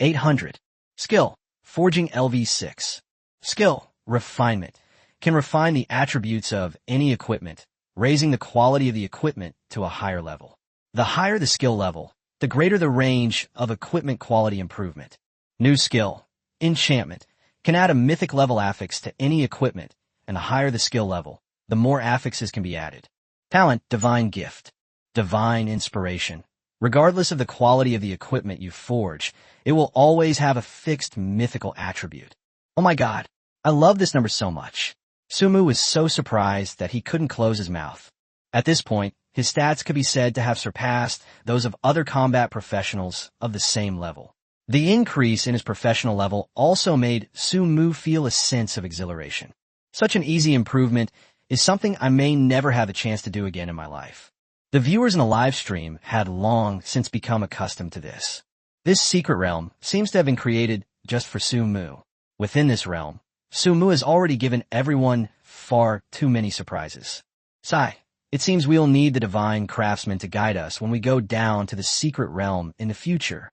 800. Skill, forging LV6. Skill, refinement. Can refine the attributes of any equipment, raising the quality of the equipment to a higher level. The higher the skill level, the greater the range of equipment quality improvement. New skill, enchantment. Can add a mythic level affix to any equipment, and the higher the skill level, the more affixes can be added. Talent, divine gift. Divine inspiration. Regardless of the quality of the equipment you forge, it will always have a fixed mythical attribute. Oh my god, I love this number so much. Sumu was so surprised that he couldn't close his mouth. At this point, his stats could be said to have surpassed those of other combat professionals of the same level. The increase in his professional level also made Sumu feel a sense of exhilaration. Such an easy improvement is something I may never have a chance to do again in my life. The viewers in the live stream had long since become accustomed to this. This secret realm seems to have been created just for Sumu. Within this realm, Sumu has already given everyone far too many surprises. Sai, it seems we'll need the divine craftsman to guide us when we go down to the secret realm in the future.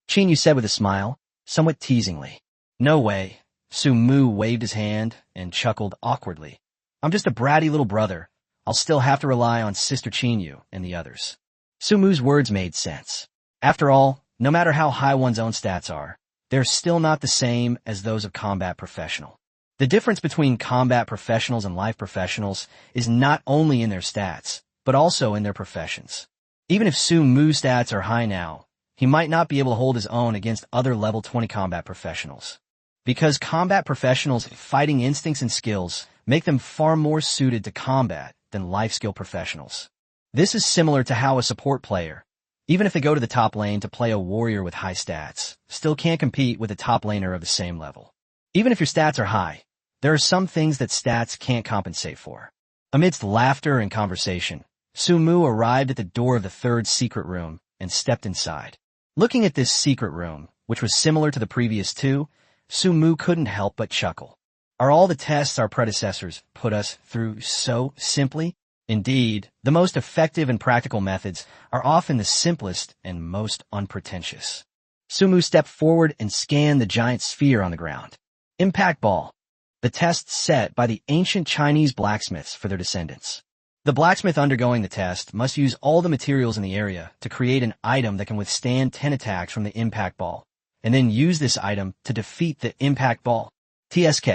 Chinyu said with a smile, somewhat teasingly. No way. Sumu waved his hand and chuckled awkwardly. I'm just a bratty little brother. I'll still have to rely on Sister Chinyu and the others. Sumu's words made sense. After all, no matter how high one's own stats are, they're still not the same as those of combat professional. The difference between combat professionals and life professionals is not only in their stats, but also in their professions. Even if Sumu's stats are high now, he might not be able to hold his own against other level 20 combat professionals. Because combat professionals' fighting instincts and skills make them far more suited to combat than life skill professionals. This is similar to how a support player, even if they go to the top lane to play a warrior with high stats, still can't compete with a top laner of the same level. Even if your stats are high, there are some things that stats can't compensate for. Amidst laughter and conversation, Sumu arrived at the door of the third secret room and stepped inside. Looking at this secret room, which was similar to the previous two, Sumu couldn't help but chuckle. Are all the tests our predecessors put us through so simply? Indeed, the most effective and practical methods are often the simplest and most unpretentious. Sumu stepped forward and scanned the giant sphere on the ground. Impact Ball. The test set by the ancient Chinese blacksmiths for their descendants. The blacksmith undergoing the test must use all the materials in the area to create an item that can withstand 10 attacks from the impact ball, and then use this item to defeat the impact ball. TSK.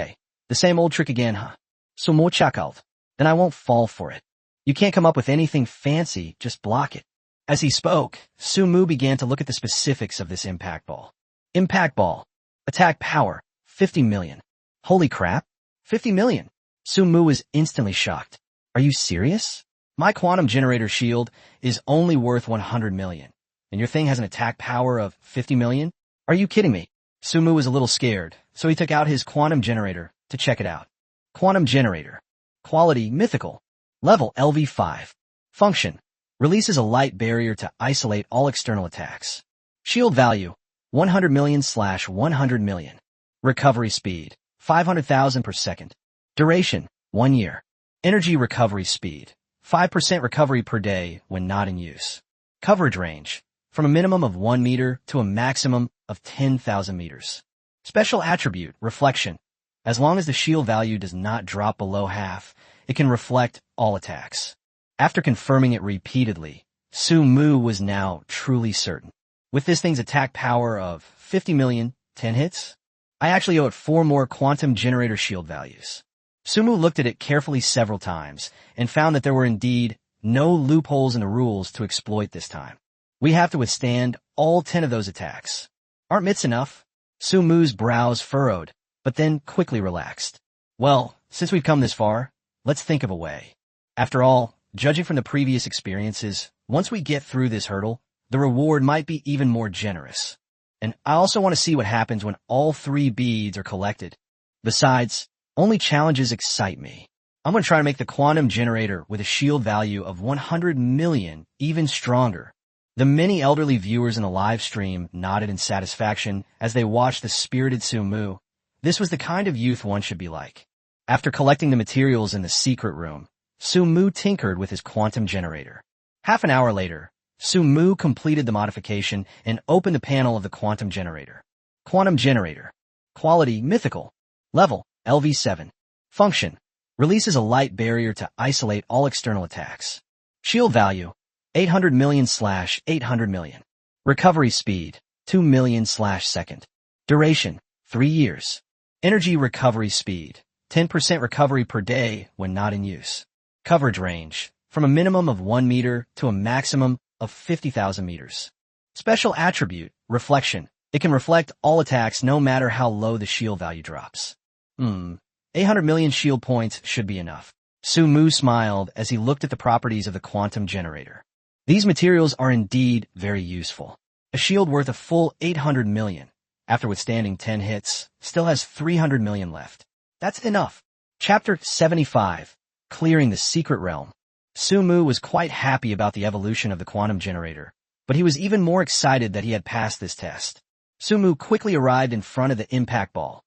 The same old trick again, huh? So more chakalt. Then I won't fall for it. You can't come up with anything fancy, just block it. As he spoke, Sumu began to look at the specifics of this impact ball. Impact ball. Attack power, 50 million. Holy crap, 50 million. Sumu was instantly shocked. Are you serious? My quantum generator shield is only worth 100 million, and your thing has an attack power of 50 million? Are you kidding me? Sumu was a little scared, so he took out his quantum generator to check it out. Quantum generator. Quality mythical. Level LV5. Function. Releases a light barrier to isolate all external attacks. Shield value. 100 million/100 million. Recovery speed. 500,000 per second. Duration. 1 year. Energy recovery speed. 5% recovery per day when not in use. Coverage range. From a minimum of 1 meter to a maximum of 10,000 meters. Special attribute. Reflection. As long as the shield value does not drop below half, it can reflect all attacks. After confirming it repeatedly, Sumu was now truly certain. With this thing's attack power of 50 million, 10 hits, I actually owe it 4 more quantum generator shield values. Sumu looked at it carefully several times and found that there were indeed no loopholes in the rules to exploit this time. We have to withstand all 10 of those attacks. Aren't mitts enough? Sumu's brows furrowed, but then quickly relaxed. Well, since we've come this far, let's think of a way. After all, judging from the previous experiences, once we get through this hurdle, the reward might be even more generous. And I also want to see what happens when all 3 beads are collected. Besides, only challenges excite me. I'm going to try to make the quantum generator with a shield value of 100 million even stronger. The many elderly viewers in the live stream nodded in satisfaction as they watched the spirited Sumu. This was the kind of youth one should be like. After collecting the materials in the secret room, Su Mu tinkered with his quantum generator. Half an hour later, Su Mu completed the modification and opened the panel of the quantum generator. Quantum generator. Quality mythical. Level LV7. Function. Releases a light barrier to isolate all external attacks. Shield value 800 million/800 million. Recovery speed 2 million/second. Duration 3 years. Energy recovery speed 10% recovery per day when not in use. Coverage range from a minimum of 1 meter to a maximum of 50,000 meters. Special attribute reflection. It can reflect all attacks no matter how low the shield value drops. 800 million shield points should be enough. Su Mu smiled as he looked at the properties of the quantum generator. These materials are indeed very useful. A shield worth a full 800 million, after withstanding 10 hits, still has 300 million left. That's enough. Chapter 75. Clearing the Secret Realm. Su Mu was quite happy about the evolution of the quantum generator, but he was even more excited that he had passed this test. Su Mu quickly arrived in front of the impact ball.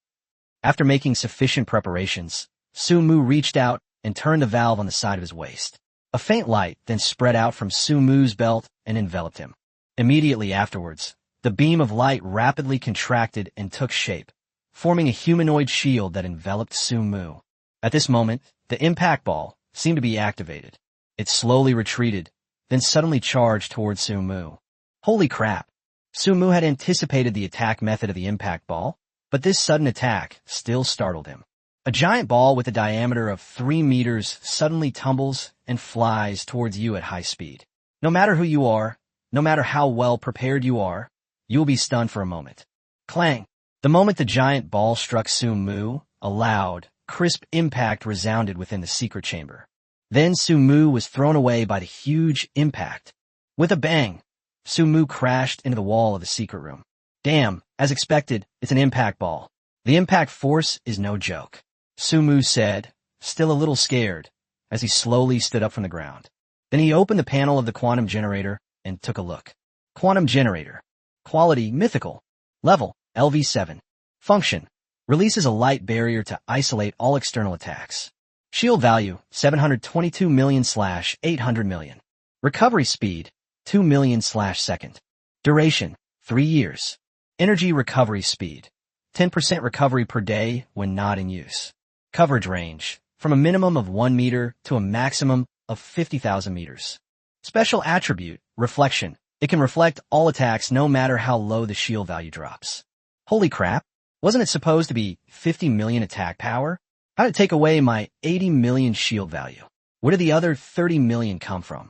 After making sufficient preparations, Su Mu reached out and turned the valve on the side of his waist. A faint light then spread out from Su Mu's belt and enveloped him. Immediately afterwards, the beam of light rapidly contracted and took shape, forming a humanoid shield that enveloped Su Mu. At this moment, the impact ball seemed to be activated. It slowly retreated, then suddenly charged towards Su Mu. Holy crap! Su Mu had anticipated the attack method of the impact ball, but this sudden attack still startled him. A giant ball with a diameter of 3 meters suddenly tumbles and flies towards you at high speed. No matter who you are, no matter how well prepared you are, you will be stunned for a moment. Clang! The moment the giant ball struck Su Mu, a loud, crisp impact resounded within the secret chamber. Then Su Mu was thrown away by the huge impact. With a bang, Su Mu crashed into the wall of the secret room. Damn, as expected, it's an impact ball. The impact force is no joke, Su Mu said, still a little scared, as he slowly stood up from the ground. Then he opened the panel of the quantum generator and took a look. Quantum generator. Quality mythical. Level LV7. Function. Releases a light barrier to isolate all external attacks. Shield value 722 million/800 million. Recovery speed 2 million/second. Duration 3 years. Energy recovery speed 10% recovery per day when not in use. Coverage range from a minimum of 1 meter to a maximum of 50,000 meters. Special attribute reflection. It can reflect all attacks no matter how low the shield value drops. Holy crap! Wasn't it supposed to be 50 million attack power? How did it take away my 80 million shield value? Where did the other 30 million come from?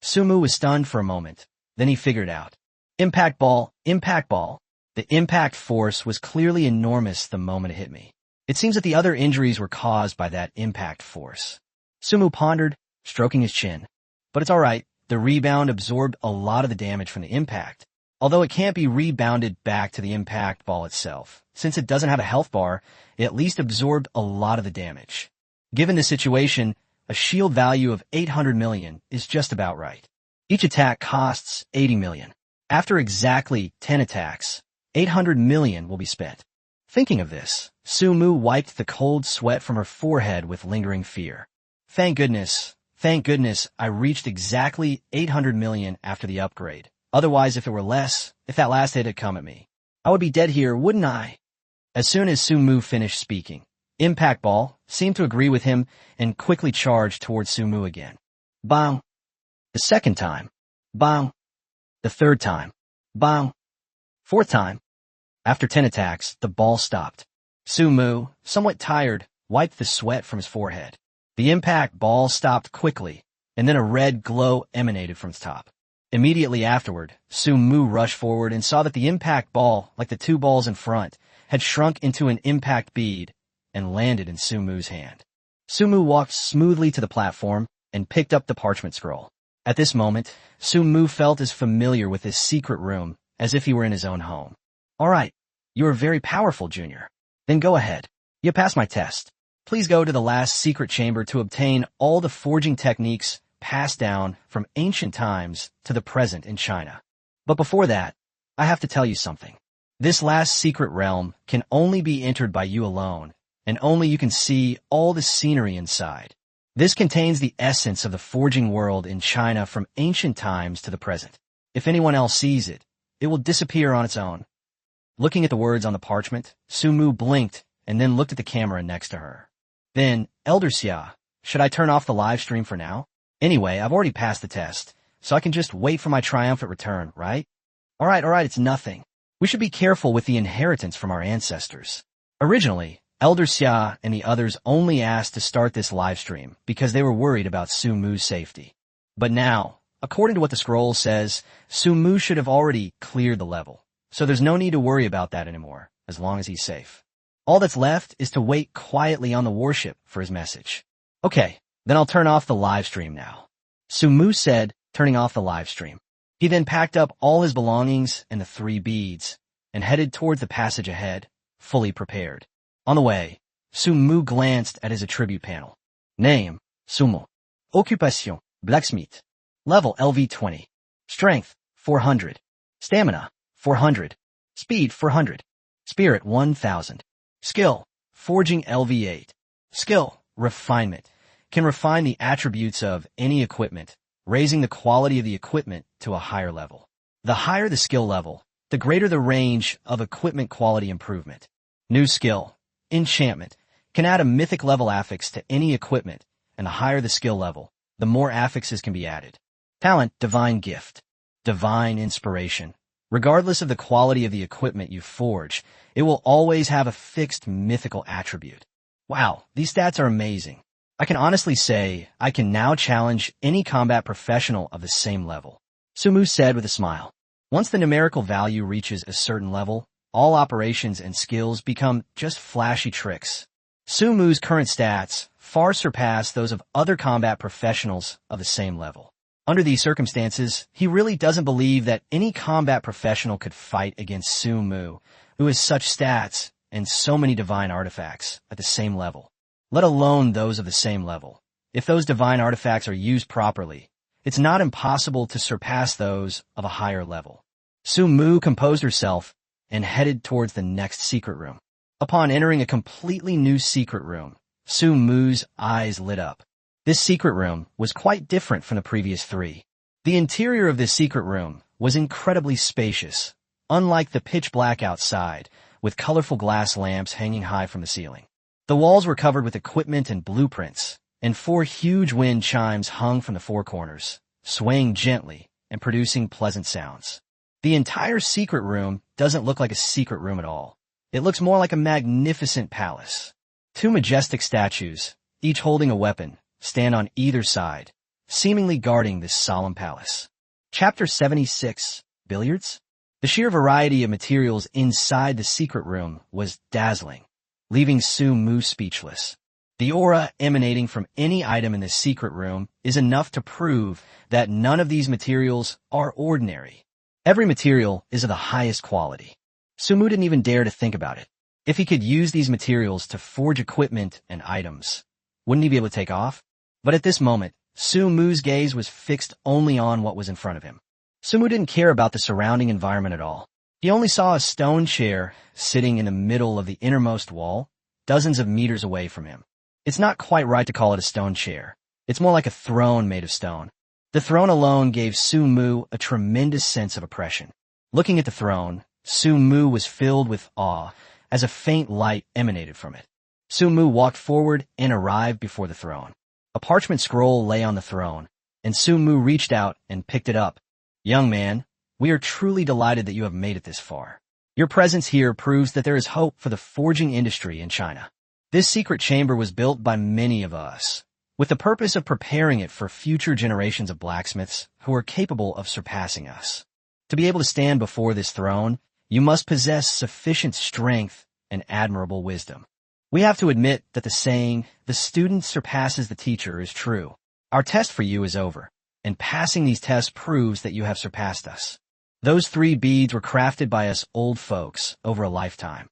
Su Mu was stunned for a moment. Then he figured out. Impact ball, impact ball. The impact force was clearly enormous the moment it hit me. It seems that the other injuries were caused by that impact force. Su Mu pondered, stroking his chin. But it's alright, the rebound absorbed a lot of the damage from the impact. Although it can't be rebounded back to the impact ball itself, since it doesn't have a health bar, it at least absorbed a lot of the damage. Given the situation, a shield value of 800 million is just about right. Each attack costs 80 million. After exactly 10 attacks, 800 million will be spent. Thinking of this, Su Mu wiped the cold sweat from her forehead with lingering fear. Thank goodness, I reached exactly 800 million after the upgrade. Otherwise, if it were less, if that last hit had come at me, I would be dead here, wouldn't I? As soon as Su Mu finished speaking, Impact Ball seemed to agree with him and quickly charged towards Su Mu again. Bang! The second time. Bang! The third time. Bang! Fourth time. After 10 attacks, the ball stopped. Su Mu, somewhat tired, wiped the sweat from his forehead. The impact ball stopped quickly, and then a red glow emanated from its top. Immediately afterward, Su Mu rushed forward and saw that the impact ball, like the two balls in front, had shrunk into an impact bead and landed in Su Mu's hand. Su Mu walked smoothly to the platform and picked up the parchment scroll. At this moment, Su Mu felt as familiar with his secret room as if he were in his own home. All right, you are very powerful, Junior. Then go ahead. You passed my test. Please go to the last secret chamber to obtain all the forging techniques passed down from ancient times to the present in China. But before that, I have to tell you something. This last secret realm can only be entered by you alone, and only you can see all the scenery inside. This contains the essence of the forging world in China from ancient times to the present. If anyone else sees it, it will disappear on its own. Looking at the words on the parchment, Su Mu blinked and then looked at the camera next to her. Then, Elder Xia, should I turn off the live stream for now? Anyway, I've already passed the test, so I can just wait for my triumphant return, right? All right, it's nothing. We should be careful with the inheritance from our ancestors. Originally, Elder Xia and the others only asked to start this live stream because they were worried about Su Mu's safety. But now, according to what the scroll says, Su Mu should have already cleared the level, so there's no need to worry about that anymore, as long as he's safe. All that's left is to wait quietly on the warship for his message. Okay, then I'll turn off the live stream now. Su Mu said, turning off the live stream. He then packed up all his belongings and the 3 beads and headed towards the passage ahead, fully prepared. On the way, Su Mu glanced at his attribute panel. Name, Sumo. Occupation, blacksmith. Level LV20. Strength, 400. Stamina, 400. Speed, 400. Spirit, 1000. Skill, forging LV8. Skill, refinement. Can refine the attributes of any equipment, raising the quality of the equipment to a higher level. The higher the skill level, the greater the range of equipment quality improvement. New skill, enchantment, can add a mythic level affix to any equipment, and the higher the skill level, the more affixes can be added. Talent, divine gift, divine inspiration. Regardless of the quality of the equipment you forge, it will always have a fixed mythical attribute. Wow, these stats are amazing. I can honestly say I can now challenge any combat professional of the same level. Su Mu said with a smile. Once the numerical value reaches a certain level, all operations and skills become just flashy tricks. Su Mu's current stats far surpass those of other combat professionals of the same level. Under these circumstances, he really doesn't believe that any combat professional could fight against Su Mu, who has such stats and so many divine artifacts at the same level, let alone those of the same level. If those divine artifacts are used properly, it's not impossible to surpass those of a higher level. Su Mu composed herself and headed towards the next secret room. Upon entering a completely new secret room, Su Mu's eyes lit up. This secret room was quite different from the previous 3. The interior of this secret room was incredibly spacious, unlike the pitch black outside, with colorful glass lamps hanging high from the ceiling. The walls were covered with equipment and blueprints, and 4 huge wind chimes hung from the 4 corners, swaying gently and producing pleasant sounds. The entire secret room doesn't look like a secret room at all. It looks more like a magnificent palace. 2 majestic statues, each holding a weapon, stand on either side, seemingly guarding this solemn palace. Chapter 76, Billiards? The sheer variety of materials inside the secret room was dazzling, leaving Su Mu speechless. The aura emanating from any item in the secret room is enough to prove that none of these materials are ordinary. Every material is of the highest quality. Su Mu didn't even dare to think about it. If he could use these materials to forge equipment and items, wouldn't he be able to take off? But at this moment, Su Mu's gaze was fixed only on what was in front of him. Su Mu didn't care about the surrounding environment at all. He only saw a stone chair sitting in the middle of the innermost wall, dozens of meters away from him. It's not quite right to call it a stone chair. It's more like a throne made of stone. The throne alone gave Su Mu a tremendous sense of oppression. Looking at the throne, Su Mu was filled with awe as a faint light emanated from it. Su Mu walked forward and arrived before the throne. A parchment scroll lay on the throne, and Su Mu reached out and picked it up. Young man, we are truly delighted that you have made it this far. Your presence here proves that there is hope for the forging industry in China. This secret chamber was built by many of us, with the purpose of preparing it for future generations of blacksmiths who are capable of surpassing us. To be able to stand before this throne, you must possess sufficient strength and admirable wisdom. We have to admit that the saying, the student surpasses the teacher, is true. Our test for you is over, and passing these tests proves that you have surpassed us. Those 3 beads were crafted by us old folks over a lifetime.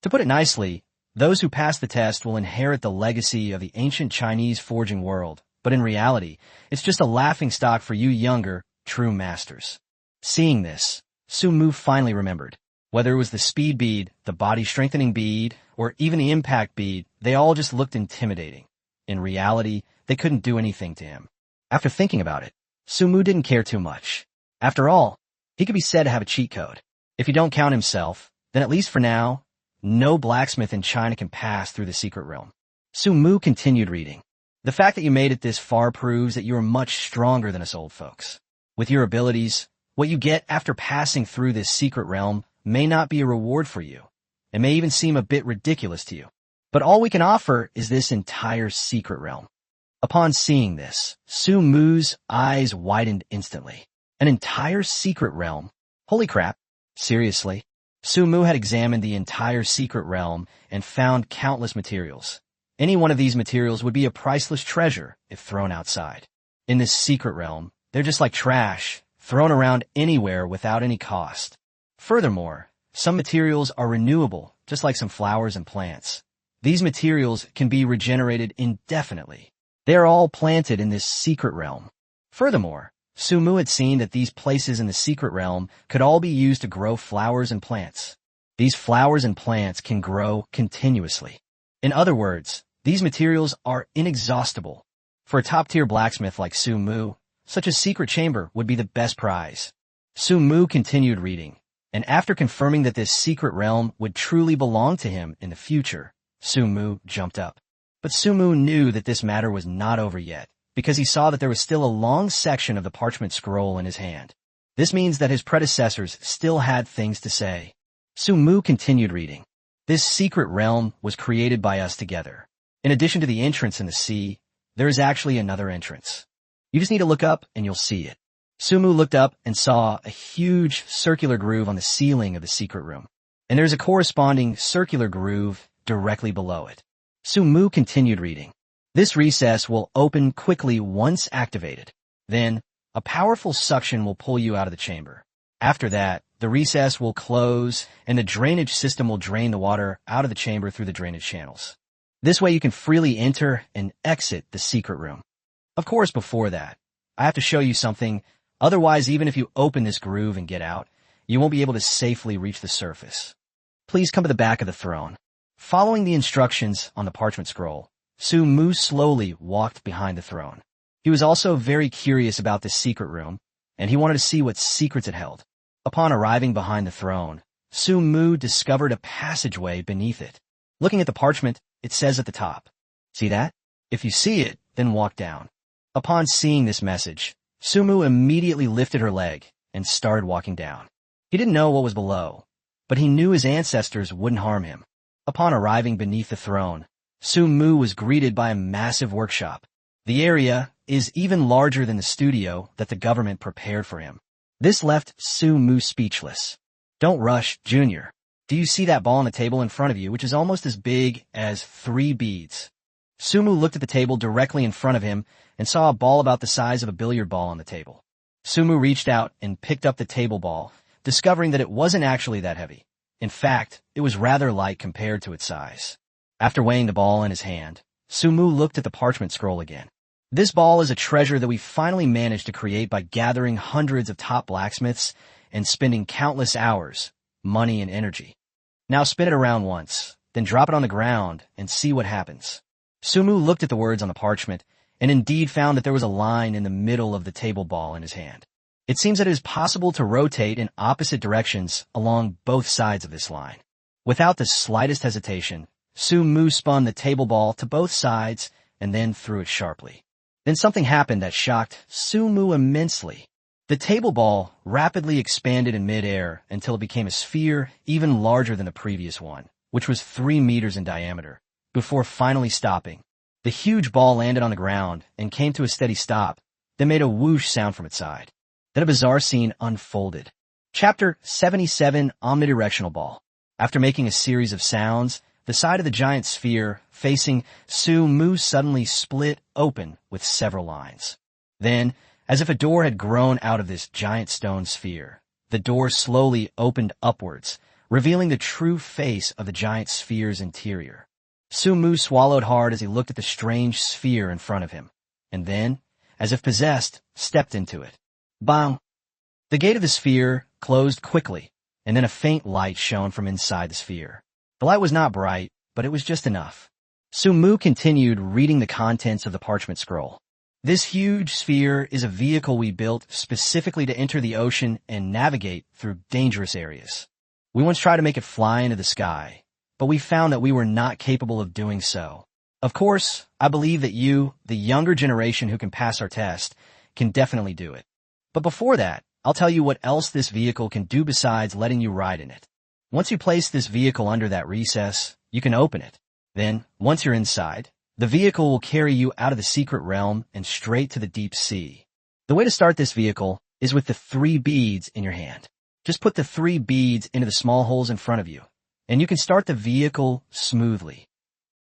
To put it nicely, those who pass the test will inherit the legacy of the ancient Chinese forging world, but in reality, it's just a laughingstock for you younger, true masters. Seeing this, Su Mu finally remembered. Whether it was the speed bead, the body strengthening bead, or even the impact bead, they all just looked intimidating. In reality, they couldn't do anything to him. After thinking about it, Sumu didn't care too much. After all, he could be said to have a cheat code. If you don't count himself, then at least for now, no blacksmith in China can pass through the secret realm. Sumu continued reading. The fact that you made it this far proves that you are much stronger than us old folks. With your abilities, what you get after passing through this secret realm may not be a reward for you. It may even seem a bit ridiculous to you. But all we can offer is this entire secret realm. Upon seeing this, Sumu's eyes widened instantly. An entire secret realm? Holy crap. Seriously? Sumu had examined the entire secret realm and found countless materials. Any one of these materials would be a priceless treasure if thrown outside. In this secret realm, they're just like trash, thrown around anywhere without any cost. Furthermore, some materials are renewable, just like some flowers and plants. These materials can be regenerated indefinitely. They are all planted in this secret realm. Furthermore, Sumu had seen that these places in the secret realm could all be used to grow flowers and plants. These flowers and plants can grow continuously. In other words, these materials are inexhaustible. For a top-tier blacksmith like Sumu, such a secret chamber would be the best prize. Sumu continued reading, and after confirming that this secret realm would truly belong to him in the future, Sumu jumped up. But Sumu knew that this matter was not over yet, because he saw that there was still a long section of the parchment scroll in his hand. This means that his predecessors still had things to say. Sumu continued reading. This secret realm was created by us together. In addition to the entrance in the sea, there is actually another entrance. You just need to look up and you'll see it. Sumu looked up and saw a huge circular groove on the ceiling of the secret room, and there's a corresponding circular groove directly below it. Sumu continued reading. This recess will open quickly once activated. Then, a powerful suction will pull you out of the chamber. After that, the recess will close and the drainage system will drain the water out of the chamber through the drainage channels. This way you can freely enter and exit the secret room. Of course, before that, I have to show you something. Otherwise, even if you open this groove and get out, you won't be able to safely reach the surface. Please come to the back of the throne. Following the instructions on the parchment scroll, Sumu slowly walked behind the throne. He was also very curious about this secret room, and he wanted to see what secrets it held. Upon arriving behind the throne, Sumu discovered a passageway beneath it. Looking at the parchment, it says at the top, "See that? If you see it, then walk down." Upon seeing this message, Sumu immediately lifted her leg and started walking down. He didn't know what was below, but he knew his ancestors wouldn't harm him. Upon arriving beneath the throne, Sumu was greeted by a massive workshop. The area is even larger than the studio that the government prepared for him. This left Sumu speechless. "Don't rush, Junior. Do you see that ball on the table in front of you, which is almost as big as 3 beads? Sumu looked at the table directly in front of him and saw a ball about the size of a billiard ball on the table. Sumu reached out and picked up the table ball, discovering that it wasn't actually that heavy. In fact, it was rather light compared to its size. After weighing the ball in his hand, Sumu looked at the parchment scroll again. This ball is a treasure that we finally managed to create by gathering hundreds of top blacksmiths and spending countless hours, money, and energy. Now spin it around once, then drop it on the ground and see what happens." Sumu looked at the words on the parchment and indeed found that there was a line in the middle of the table ball in his hand. It seems that it is possible to rotate in opposite directions along both sides of this line. Without the slightest hesitation, Sumu spun the table ball to both sides and then threw it sharply. Then something happened that shocked Sumu immensely. The table ball rapidly expanded in midair until it became a sphere even larger than the previous one, which was 3 meters in diameter, before finally stopping. The huge ball landed on the ground and came to a steady stop, then made a whoosh sound from its side. Then a bizarre scene unfolded. Chapter 77, Omnidirectional Ball. After making a series of sounds, the side of the giant sphere facing Sumu suddenly split open with several lines. Then, as if a door had grown out of this giant stone sphere, the door slowly opened upwards, revealing the true face of the giant sphere's interior. Sumu swallowed hard as he looked at the strange sphere in front of him, and then, as if possessed, stepped into it. Bang! The gate of the sphere closed quickly, and then a faint light shone from inside the sphere. The light was not bright, but it was just enough. Su-mu continued reading the contents of the parchment scroll. This huge sphere is a vehicle we built specifically to enter the ocean and navigate through dangerous areas. We once tried to make it fly into the sky, but we found that we were not capable of doing so. Of course, I believe that you, the younger generation who can pass our test, can definitely do it. But before that, I'll tell you what else this vehicle can do besides letting you ride in it. Once you place this vehicle under that recess, you can open it. Then, once you're inside, the vehicle will carry you out of the secret realm and straight to the deep sea. The way to start this vehicle is with the 3 beads in your hand. Just put the 3 beads into the small holes in front of you, and you can start the vehicle smoothly.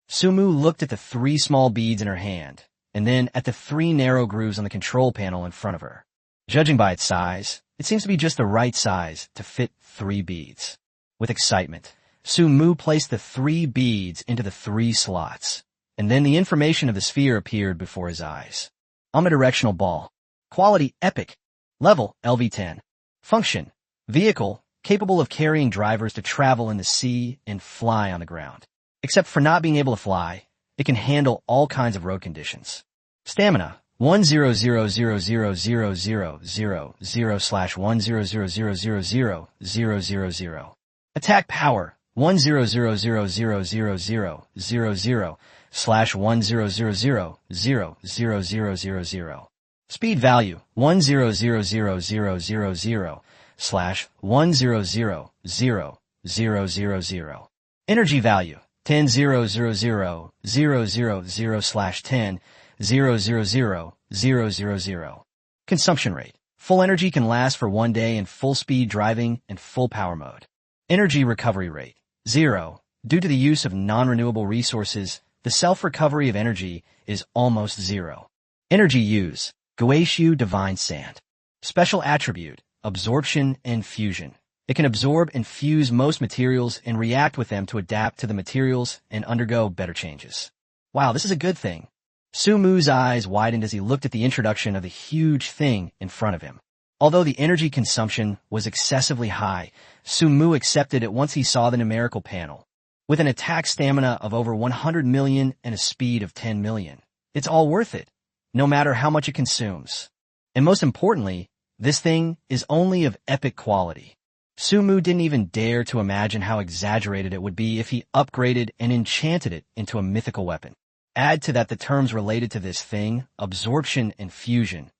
Su-mu looked at the 3 small beads in her hand, and then at the 3 narrow grooves on the control panel in front of her. Judging by its size, it seems to be just the right size to fit 3 beads. With excitement, Su-mu placed the 3 beads into the 3 slots, and then the information of the sphere appeared before his eyes. Omnidirectional ball. Quality epic. Level LV10. Function. Vehicle capable of carrying drivers to travel in the sea and fly on the ground. Except for not being able to fly, it can handle all kinds of road conditions. Stamina. 100000000/100000000. Attack power. 1000000/100000000. Speed value. 1000000/1000000. Energy value. 10,000,000/10,000,000. Consumption rate. Full energy can last for 1 day in full speed driving and full power mode. Energy recovery rate. 0. Due to the use of non-renewable resources, the self-recovery of energy is almost 0. Energy use. Guaishu Divine Sand. Special attribute. Absorption and fusion. It can absorb and fuse most materials and react with them to adapt to the materials and undergo better changes. Wow, this is a good thing. Su-mu's eyes widened as he looked at the introduction of the huge thing in front of him. Although the energy consumption was excessively high, Su-mu accepted it once he saw the numerical panel. With an attack stamina of over 100 million and a speed of 10 million, it's all worth it, no matter how much it consumes. And most importantly, this thing is only of epic quality. Su-mu didn't even dare to imagine how exaggerated it would be if he upgraded and enchanted it into a mythical weapon. Add to that the terms related to this thing, absorption and fusion.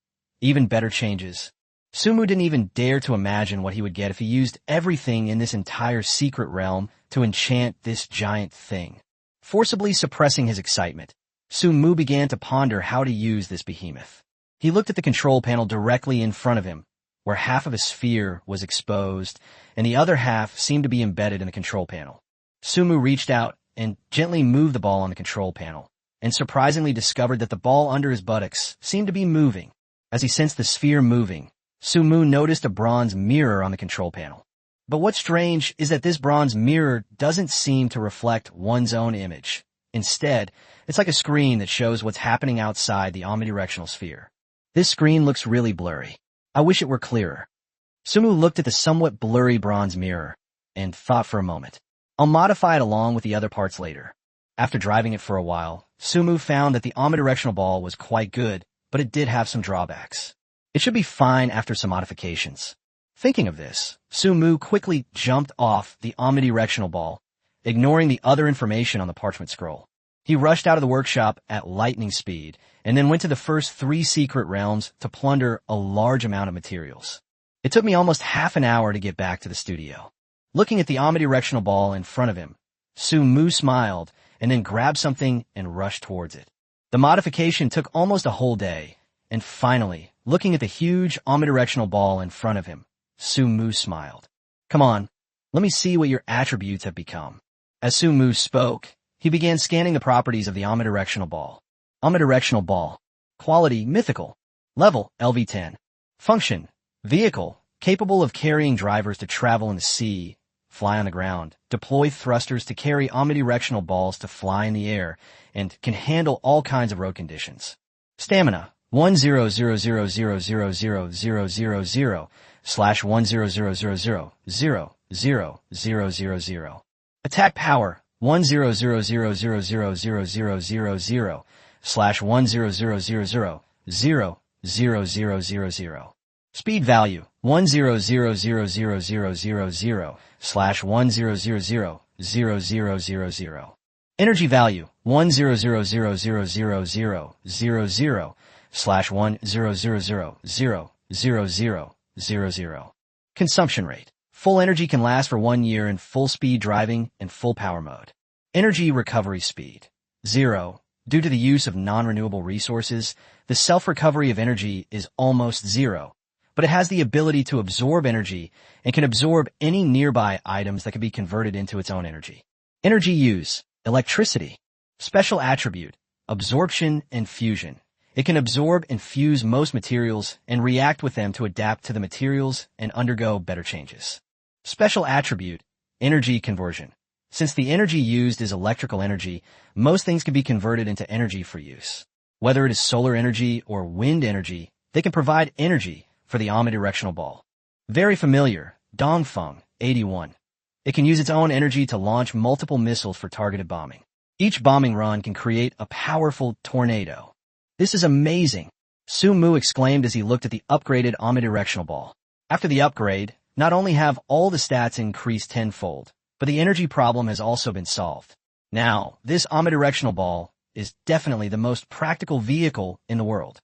Even better changes. Su-mu didn't even dare to imagine what he would get if he used everything in this entire secret realm to enchant this giant thing. Forcibly suppressing his excitement, Su-mu began to ponder how to use this behemoth. He looked at the control panel directly in front of him, where half of a sphere was exposed and the other half seemed to be embedded in the control panel. Su-mu reached out and gently moved the ball on the control panel, and surprisingly discovered that the ball under his buttocks seemed to be moving. As he sensed the sphere moving, Su-mu noticed a bronze mirror on the control panel. But what's strange is that this bronze mirror doesn't seem to reflect one's own image. Instead, it's like a screen that shows what's happening outside the omnidirectional sphere. This screen looks really blurry. I wish it were clearer. Su-mu looked at the somewhat blurry bronze mirror and thought for a moment. I'll modify it along with the other parts later. After driving it for a while, Su-mu found that the omnidirectional ball was quite good, but it did have some drawbacks. It should be fine after some modifications. Thinking of this, Su-mu quickly jumped off the omnidirectional ball, ignoring the other information on the parchment scroll. He rushed out of the workshop at lightning speed and then went to the first 3 secret realms to plunder a large amount of materials. It took me almost half an hour to get back to the studio. Looking at the omnidirectional ball in front of him, Su-mu smiled and then grabbed something and rushed towards it. The modification took almost a whole day, and finally, looking at the huge omnidirectional ball in front of him, Su-mu smiled. Come on, let me see what your attributes have become. As Su-mu spoke, he began scanning the properties of the omnidirectional ball. Omnidirectional ball. Quality mythical. Level LV10. Function. Vehicle capable of carrying drivers to travel in the sea, fly on the ground, deploy thrusters to carry omnidirectional balls to fly in the air, and can handle all kinds of road conditions. Stamina. 100000000/1000000/1000000. 0.00000. Attack power 10000000000 slash 100000000. Speed value 100000000 slash 100000000. Energy value 100000000 slash 100000000. Consumption rate. Full energy can last for 1 year in full speed driving and full power mode. Energy recovery speed. 0. Due to the use of non-renewable resources, the self-recovery of energy is almost 0, but it has the ability to absorb energy and can absorb any nearby items that can be converted into its own energy. Energy use. Electricity. Special attribute. Absorption and fusion. It can absorb and fuse most materials and react with them to adapt to the materials and undergo better changes. Special attribute. Energy conversion. Since the energy used is electrical energy, most things can be converted into energy for use. Whether it is solar energy or wind energy, they can provide energy for the omnidirectional ball. Very familiar. Dongfeng, 81. It can use its own energy to launch multiple missiles for targeted bombing. Each bombing run can create a powerful tornado. This is amazing, Su Mu exclaimed as he looked at the upgraded omnidirectional ball. After the upgrade, not only have all the stats increased tenfold, but the energy problem has also been solved. Now, this omnidirectional ball is definitely the most practical vehicle in the world.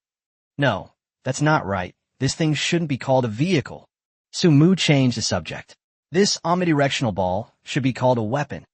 No, that's not right. This thing shouldn't be called a vehicle. Su Mu changed the subject. This omnidirectional ball should be called a weapon.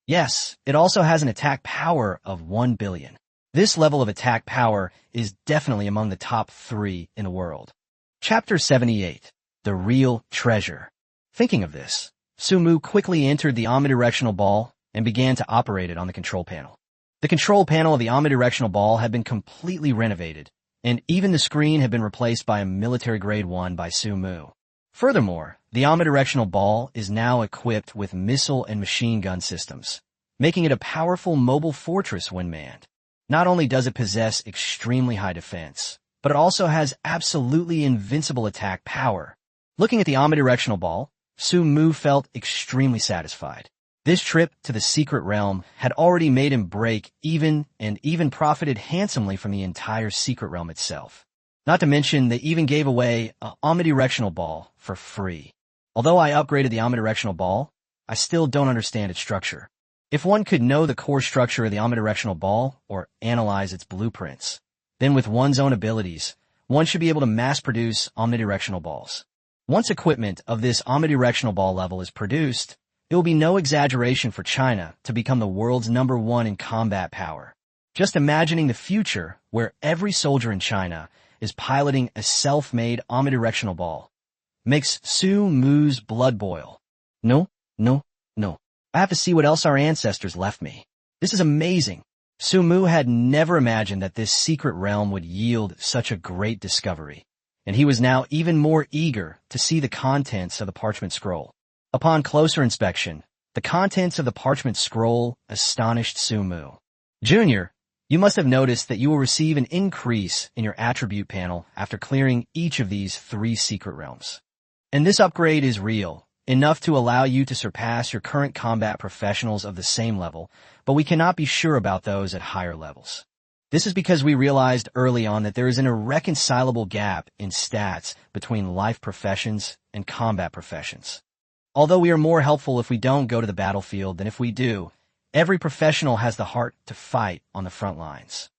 Yes, it also has an attack power of 1 billion. This level of attack power is definitely among the top 3 in the world. Chapter 78. The Real Treasure. Thinking of this, Su Mu quickly entered the omnidirectional ball and began to operate it on the control panel. The control panel of the omnidirectional ball had been completely renovated, and even the screen had been replaced by a military-grade one by Su Mu. Furthermore, the omnidirectional ball is now equipped with missile and machine gun systems, making it a powerful mobile fortress when manned. Not only does it possess extremely high defense, but it also has absolutely invincible attack power. Looking at the omnidirectional ball, Su Mu felt extremely satisfied. This trip to the secret realm had already made him break even and even profited handsomely from the entire secret realm itself. Not to mention, they even gave away an omnidirectional ball for free. Although I upgraded the omnidirectional ball, I still don't understand its structure. If one could know the core structure of the omnidirectional ball or analyze its blueprints, then with one's own abilities, one should be able to mass-produce omnidirectional balls. Once equipment of this omnidirectional ball level is produced, it will be no exaggeration for China to become the world's #1 in combat power. Just imagining the future where every soldier in China is piloting a self-made omnidirectional ball makes Su Mu's blood boil. No. I have to see what else our ancestors left me. This is amazing. Su Mu had never imagined that this secret realm would yield such a great discovery, and he was now even more eager to see the contents of the parchment scroll. Upon closer inspection, the contents of the parchment scroll astonished Su Mu. Junior, you must have noticed that you will receive an increase in your attribute panel after clearing each of these 3 secret realms. And this upgrade is real, enough to allow you to surpass your current combat professionals of the same level, but we cannot be sure about those at higher levels. This is because we realized early on that there is an irreconcilable gap in stats between life professions and combat professions. Although we are more helpful if we don't go to the battlefield than if we do, every professional has the heart to fight on the front lines.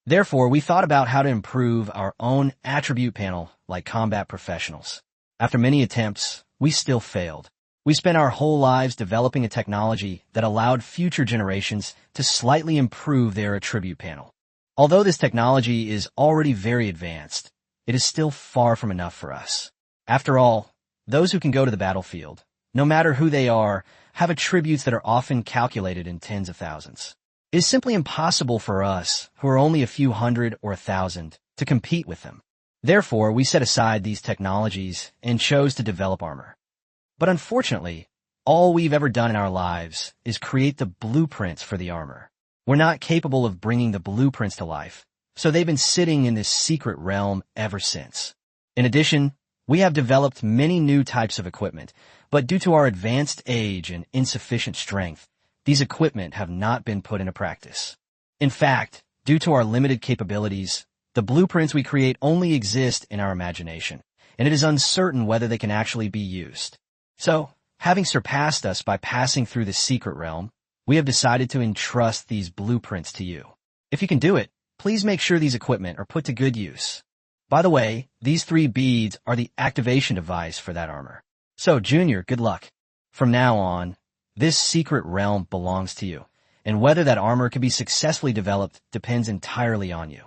Therefore, we thought about how to improve our own attribute panel like combat professionals. After many attempts, we still failed. We spent our whole lives developing a technology that allowed future generations to slightly improve their attribute panel. Although this technology is already very advanced, it is still far from enough for us. After all, those who can go to the battlefield, no matter who they are, have attributes that are often calculated in tens of thousands. It is simply impossible for us, who are only a few hundred or 1,000, to compete with them. Therefore, we set aside these technologies and chose to develop armor. But unfortunately, all we've ever done in our lives is create the blueprints for the armor. We're not capable of bringing the blueprints to life, so they've been sitting in this secret realm ever since. In addition, we have developed many new types of equipment, But due to our advanced age and insufficient strength, these equipment have not been put into practice. In fact, due to our limited capabilities, the blueprints we create only exist in our imagination, and it is uncertain whether they can actually be used. So, having surpassed us by passing through the secret realm, we have decided to entrust these blueprints to you. If you can do it, please make sure these equipment are put to good use. By the way, these 3 beads are the activation device for that armor. So, Junior, good luck. From now on, this secret realm belongs to you, and whether that armor can be successfully developed depends entirely on you.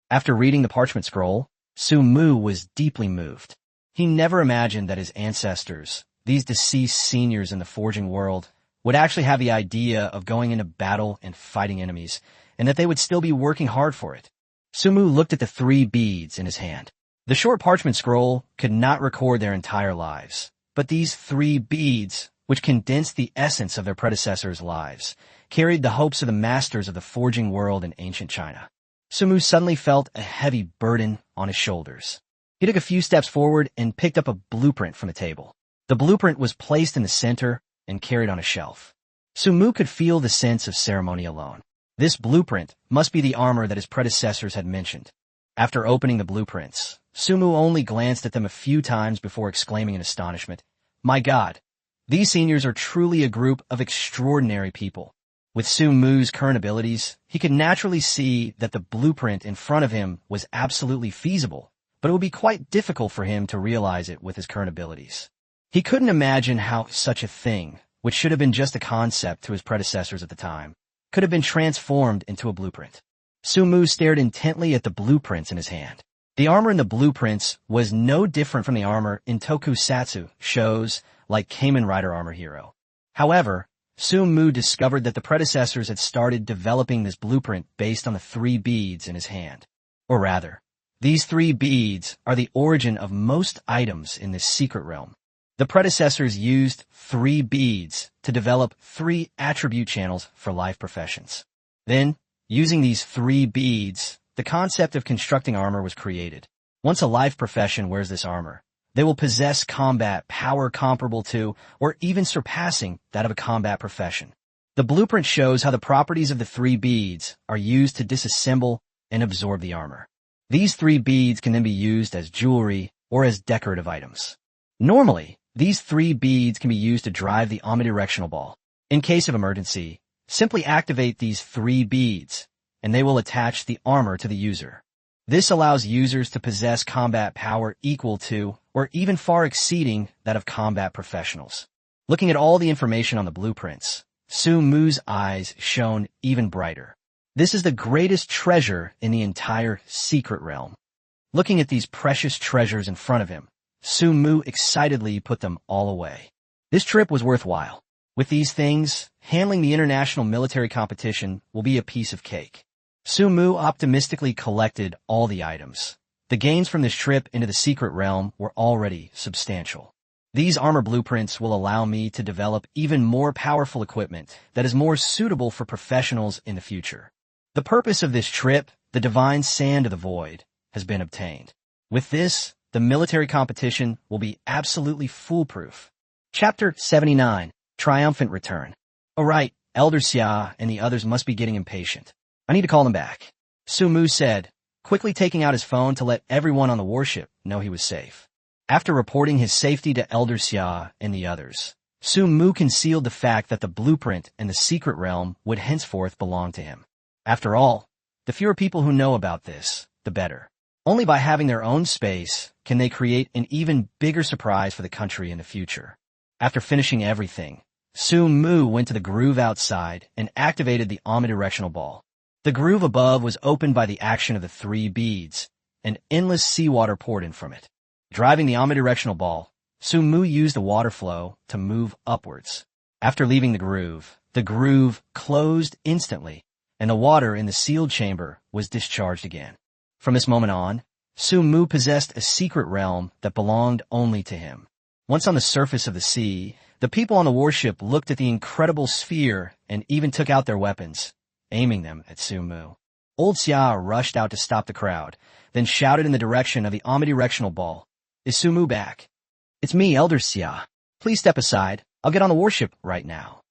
After reading the parchment scroll, Su Mu was deeply moved. He never imagined that his ancestors, these deceased seniors in the forging world, would actually have the idea of going into battle and fighting enemies, and that they would still be working hard for it. Su Mu looked at the 3 beads in his hand. The short parchment scroll could not record their entire lives, but these 3 beads, which condensed the essence of their predecessors' lives, carried the hopes of the masters of the forging world in ancient China. Su Mu suddenly felt a heavy burden on his shoulders. He took a few steps forward and picked up a blueprint from the table. The blueprint was placed in the center and carried on a shelf. Su Mu could feel the sense of ceremony alone. This blueprint must be the armor that his predecessors had mentioned. After opening the blueprints, Su Mu only glanced at them a few times before exclaiming in astonishment, "My God, these seniors are truly a group of extraordinary people." With Su Mu's current abilities, he could naturally see that the blueprint in front of him was absolutely feasible, but it would be quite difficult for him to realize it with his current abilities. He couldn't imagine how such a thing, which should have been just a concept to his predecessors at the time, could have been transformed into a blueprint. Su Mu stared intently at the blueprints in his hand. The armor in the blueprints was no different from the armor in tokusatsu shows like Kamen Rider Armor Hero. However, Su Mu discovered that the predecessors had started developing this blueprint based on the 3 beads in his hand. Or rather, these 3 beads are the origin of most items in this secret realm. The predecessors used 3 beads to develop 3 attribute channels for life professions. Then, using these 3 beads, the concept of constructing armor was created. Once a life profession wears this armor, they will possess combat power comparable to, or even surpassing, that of a combat profession. The blueprint shows how the properties of the 3 beads are used to disassemble and absorb the armor. These 3 beads can then be used as jewelry or as decorative items. Normally, these 3 beads can be used to drive the omnidirectional ball. In case of emergency, simply activate these 3 beads, and they will attach the armor to the user. This allows users to possess combat power equal to, or even far exceeding, that of combat professionals. Looking at all the information on the blueprints, Su Mu's eyes shone even brighter. This is the greatest treasure in the entire secret realm. Looking at these precious treasures in front of him, Su Mu excitedly put them all away. This trip was worthwhile. With these things, handling the international military competition will be a piece of cake. Su Mu optimistically collected all the items. The gains from this trip into the secret realm were already substantial. These armor blueprints will allow me to develop even more powerful equipment that is more suitable for professionals in the future. The purpose of this trip, the divine sand of the void, has been obtained. With this, the military competition will be absolutely foolproof. Chapter 79, Triumphant Return. Alright, Elder Xia and the others must be getting impatient. I need to call them back, Su Mu said, quickly taking out his phone to let everyone on the warship know he was safe. After reporting his safety to Elder Xia and the others, Su Mu concealed the fact that the blueprint and the secret realm would henceforth belong to him. After all, the fewer people who know about this, the better. Only by having their own space can they create an even bigger surprise for the country in the future. After finishing everything, Su Mu went to the groove outside and activated the omnidirectional ball. The groove above was opened by the action of the 3 beads, and endless seawater poured in from it. Driving the omnidirectional ball, Su Mu used the water flow to move upwards. After leaving the groove closed instantly, and the water in the sealed chamber was discharged again. From this moment on, Su Mu possessed a secret realm that belonged only to him. Once on the surface of the sea, the people on the warship looked at the incredible sphere and even took out their weapons, aiming them at Su Mu. Old Xia rushed out to stop the crowd, then shouted in the direction of the omnidirectional ball, "Is Su Mu back?" "It's me, Elder Xia." Please step aside. I'll get on the warship right now.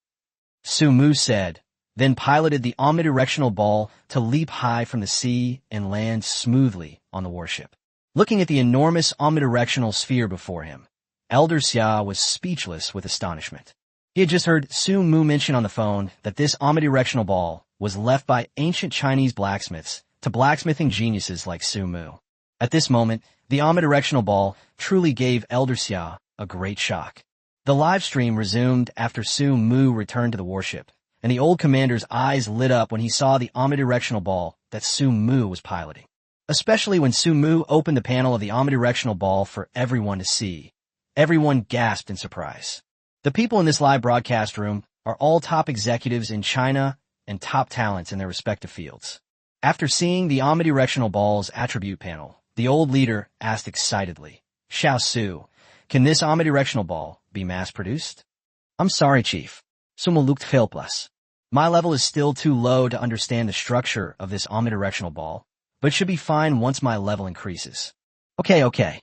Su Mu said, then piloted the omnidirectional ball to leap high from the sea and land smoothly on the warship. Looking at the enormous omnidirectional sphere before him, Elder Xia was speechless with astonishment. He had just heard Su Mu mention on the phone that this omnidirectional ball was left by ancient Chinese blacksmiths to blacksmithing geniuses like Su Mu. At this moment, the omnidirectional ball truly gave Elder Xia a great shock. The live stream resumed after Su Mu returned to the warship, and the old commander's eyes lit up when he saw the omnidirectional ball that Su Mu was piloting. Especially when Su Mu opened the panel of the omnidirectional ball for everyone to see. Everyone gasped in surprise. The people in this live broadcast room are all top executives in China and top talents in their respective fields. After seeing the omnidirectional ball's attribute panel, the old leader asked excitedly, Xiao Su, can this omnidirectional ball be mass-produced? I'm sorry, Chief. Su Mu looked helpless. My level is still too low to understand the structure of this omnidirectional ball, but it should be fine once my level increases. Okay.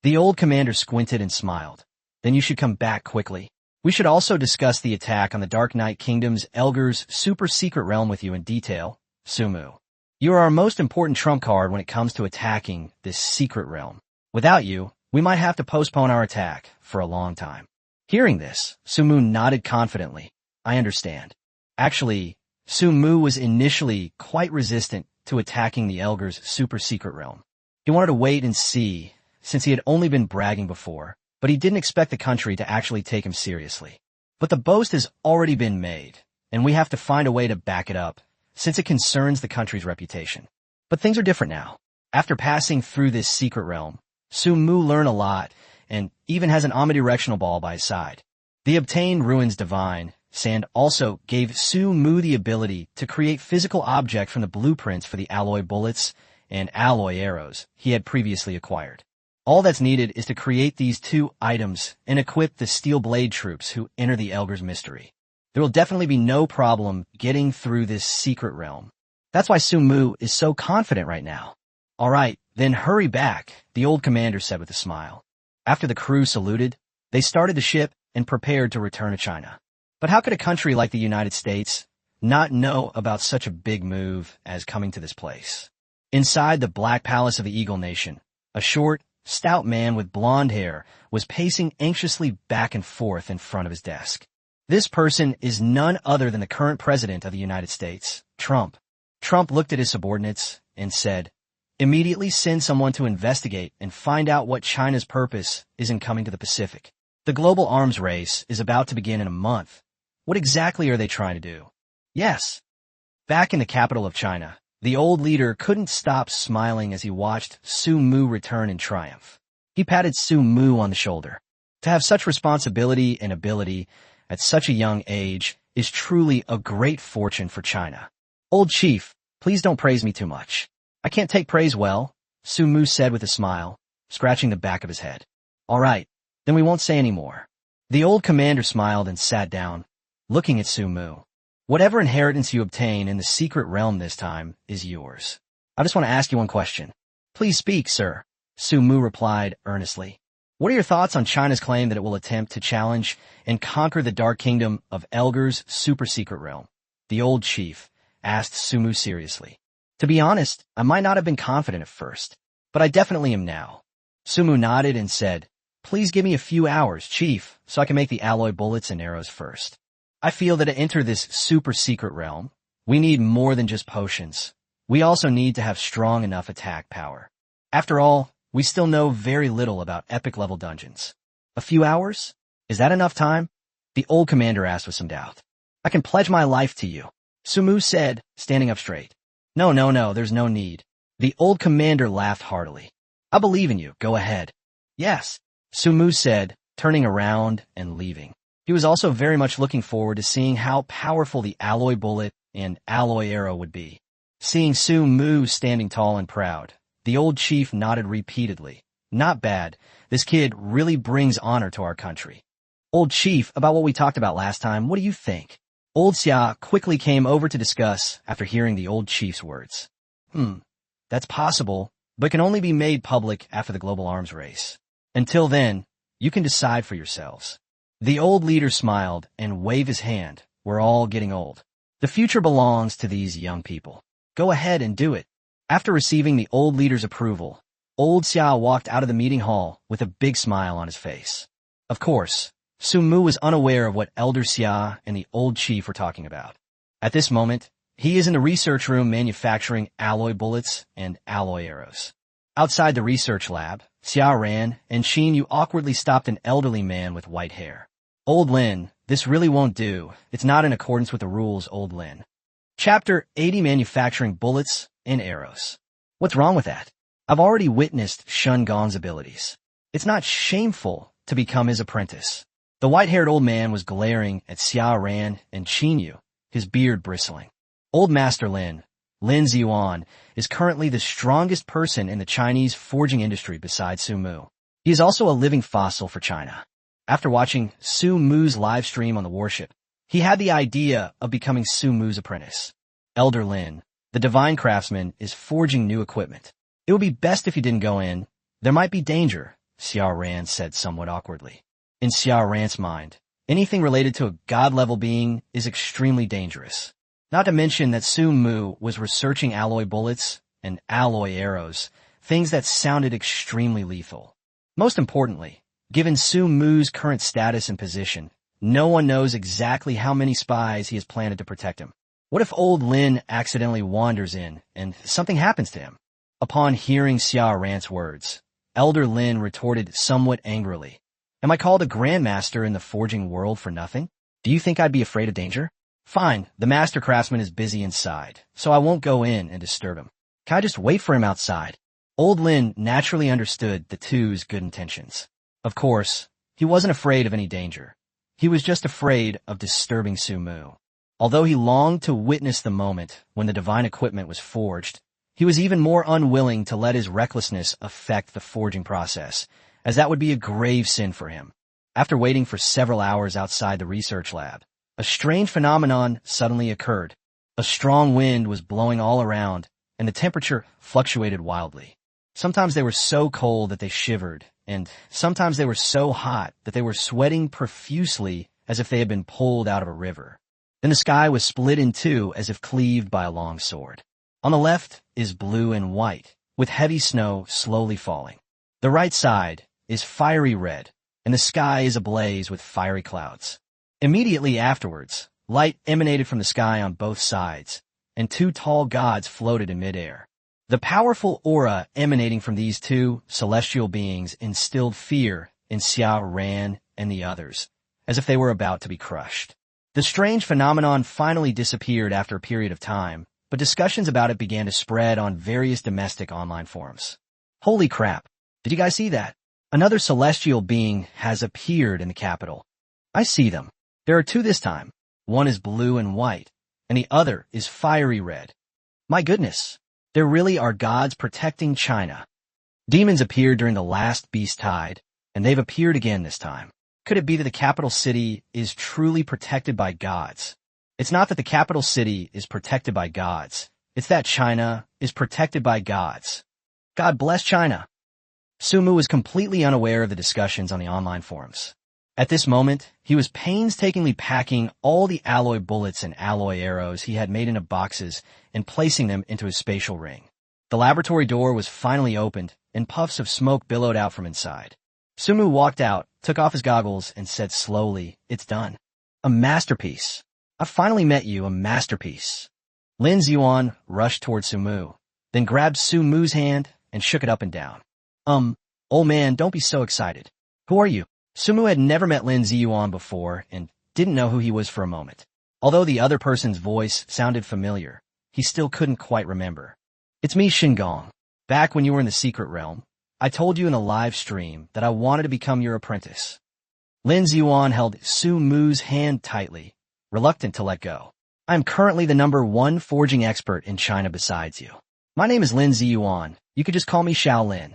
The old commander squinted and smiled. Then you should come back quickly. We should also discuss the attack on the Dark Knight Kingdom's Elgar's super-secret realm with you in detail, Su Mu. You are our most important trump card when it comes to attacking this secret realm. Without you, we might have to postpone our attack for a long time. Hearing this, Su Mu nodded confidently. I understand. Actually, Su Mu was initially quite resistant to attacking the Elgar's super-secret realm. He wanted to wait and see, since he had only been bragging before, but he didn't expect the country to actually take him seriously. But the boast has already been made, and we have to find a way to back it up, since it concerns the country's reputation. But things are different now. After passing through this secret realm, Su Mu learned a lot, and even has an omnidirectional ball by his side. The obtained Ruins Divine Sand also gave Su Mu the ability to create physical objects from the blueprints for the alloy bullets and alloy arrows he had previously acquired. All that's needed is to create these two items and equip the Steel Blade troops who enter the Elgar's mystery. There will definitely be no problem getting through this secret realm. That's why Su Mu is so confident right now. All right, then hurry back, the old commander said with a smile. After the crew saluted, they started the ship and prepared to return to China. But how could a country like the United States not know about such a big move as coming to this place? Inside the Black Palace of the Eagle Nation, a short, stout man with blonde hair was pacing anxiously back and forth in front of his desk. This person is none other than the current president of the United States, Trump. Trump looked at his subordinates and said, immediately send someone to investigate and find out what China's purpose is in coming to the Pacific. The global arms race is about to begin in a month. What exactly are they trying to do? Yes. Back in the capital of China, the old leader couldn't stop smiling as he watched Su Mu return in triumph. He patted Su Mu on the shoulder. To have such responsibility and ability at such a young age is truly a great fortune for China. Old chief, please don't praise me too much. I can't take praise well, Su Mu said with a smile, scratching the back of his head. All right, then we won't say any more. The old commander smiled and sat down, looking at Su Mu. Whatever inheritance you obtain in the secret realm this time is yours. I just want to ask you one question. Please speak, sir, Su Mu replied earnestly. What are your thoughts on China's claim that it will attempt to challenge and conquer the Dark Kingdom of Elgar's super-secret realm? The old chief asked Su Mu seriously. To be honest, I might not have been confident at first, but I definitely am now. Su Mu nodded and said, please give me a few hours, chief, so I can make the alloy bullets and arrows first. I feel that to enter this super-secret realm, we need more than just potions. We also need to have strong enough attack power. After all, we still know very little about epic-level dungeons. A few hours? Is that enough time? The old commander asked with some doubt. I can pledge my life to you, Su Mu said, standing up straight. No, there's no need. The old commander laughed heartily. I believe in you, go ahead. Yes, Su Mu said, turning around and leaving. He was also very much looking forward to seeing how powerful the alloy bullet and alloy arrow would be. Seeing Su Mu standing tall and proud, the old chief nodded repeatedly. Not bad. This kid really brings honor to our country. Old chief, about what we talked about last time, what do you think? Old Xia quickly came over to discuss after hearing the old chief's words. That's possible, but can only be made public after the global arms race. Until then, you can decide for yourselves. The old leader smiled and waved his hand. We're all getting old. The future belongs to these young people. Go ahead and do it. After receiving the old leader's approval, old Xiao walked out of the meeting hall with a big smile on his face. Of course, Su Mu was unaware of what Elder Xia and the old chief were talking about. At this moment, he is in the research room manufacturing alloy bullets and alloy arrows. Outside the research lab, Xia Ran and Xin Yu awkwardly stopped an elderly man with white hair. Old Lin, this really won't do. It's not in accordance with the rules, Old Lin. Chapter 80 Manufacturing Bullets and Arrows. What's wrong with that? I've already witnessed Shun Gong's abilities. It's not shameful to become his apprentice. The white-haired old man was glaring at Xia Ran and Xin Yu, his beard bristling. Old Master Lin, Lin Ziyuan, is currently the strongest person in the Chinese forging industry besides Su Mu. He is also a living fossil for China. After watching Su Mu's live stream on the warship, he had the idea of becoming Su Mu's apprentice. Elder Lin, the divine craftsman, is forging new equipment. It would be best if you didn't go in. There might be danger, Xia Ran said somewhat awkwardly. In Xia Ran's mind, anything related to a god-level being is extremely dangerous. Not to mention that Su Mu was researching alloy bullets and alloy arrows, things that sounded extremely lethal. Most importantly, given Su Mu's current status and position, no one knows exactly how many spies he has planted to protect him. What if old Lin accidentally wanders in and something happens to him? Upon hearing Xia Ran's words, Elder Lin retorted somewhat angrily. Am I called a grandmaster in the forging world for nothing? Do you think I'd be afraid of danger? Fine, the master craftsman is busy inside, so I won't go in and disturb him. Can I just wait for him outside? Old Lin naturally understood the two's good intentions. Of course, he wasn't afraid of any danger. He was just afraid of disturbing Su Mu. Although he longed to witness the moment when the divine equipment was forged, he was even more unwilling to let his recklessness affect the forging process, as that would be a grave sin for him. After waiting for several hours outside the research lab, a strange phenomenon suddenly occurred. A strong wind was blowing all around, and the temperature fluctuated wildly. Sometimes they were so cold that they shivered, and sometimes they were so hot that they were sweating profusely as if they had been pulled out of a river. Then the sky was split in two as if cleaved by a long sword. On the left is blue and white, with heavy snow slowly falling. The right side is fiery red, and the sky is ablaze with fiery clouds. Immediately afterwards, light emanated from the sky on both sides, and two tall gods floated in midair. The powerful aura emanating from these two celestial beings instilled fear in Xia Ran and the others, as if they were about to be crushed. The strange phenomenon finally disappeared after a period of time, but discussions about it began to spread on various domestic online forums. Holy crap! Did you guys see that? Another celestial being has appeared in the capital. I see them. There are two this time. One is blue and white, and the other is fiery red. My goodness, there really are gods protecting China. Demons appeared during the last beast tide, and they've appeared again this time. Could it be that the capital city is truly protected by gods? It's not that the capital city is protected by gods. It's that China is protected by gods. God bless China. Su Mu was completely unaware of the discussions on the online forums. At this moment, he was painstakingly packing all the alloy bullets and alloy arrows he had made into boxes and placing them into his spatial ring. The laboratory door was finally opened, and puffs of smoke billowed out from inside. Su Mu walked out, took off his goggles, and said slowly, "It's done. A masterpiece. I finally met you, a masterpiece." Lin Ziyuan rushed toward Su Mu, then grabbed Su Mu's hand and shook it up and down. Old man, don't be so excited. Who are you? Su Mu had never met Lin Ziyuan before and didn't know who he was for a moment. Although the other person's voice sounded familiar, he still couldn't quite remember. It's me, Shun Gong. Back when you were in the secret realm, I told you in a live stream that I wanted to become your apprentice. Lin Ziyuan held Su Mu's hand tightly, reluctant to let go. I am currently the #1 forging expert in China besides you. My name is Lin Ziyuan. You could just call me Shaolin.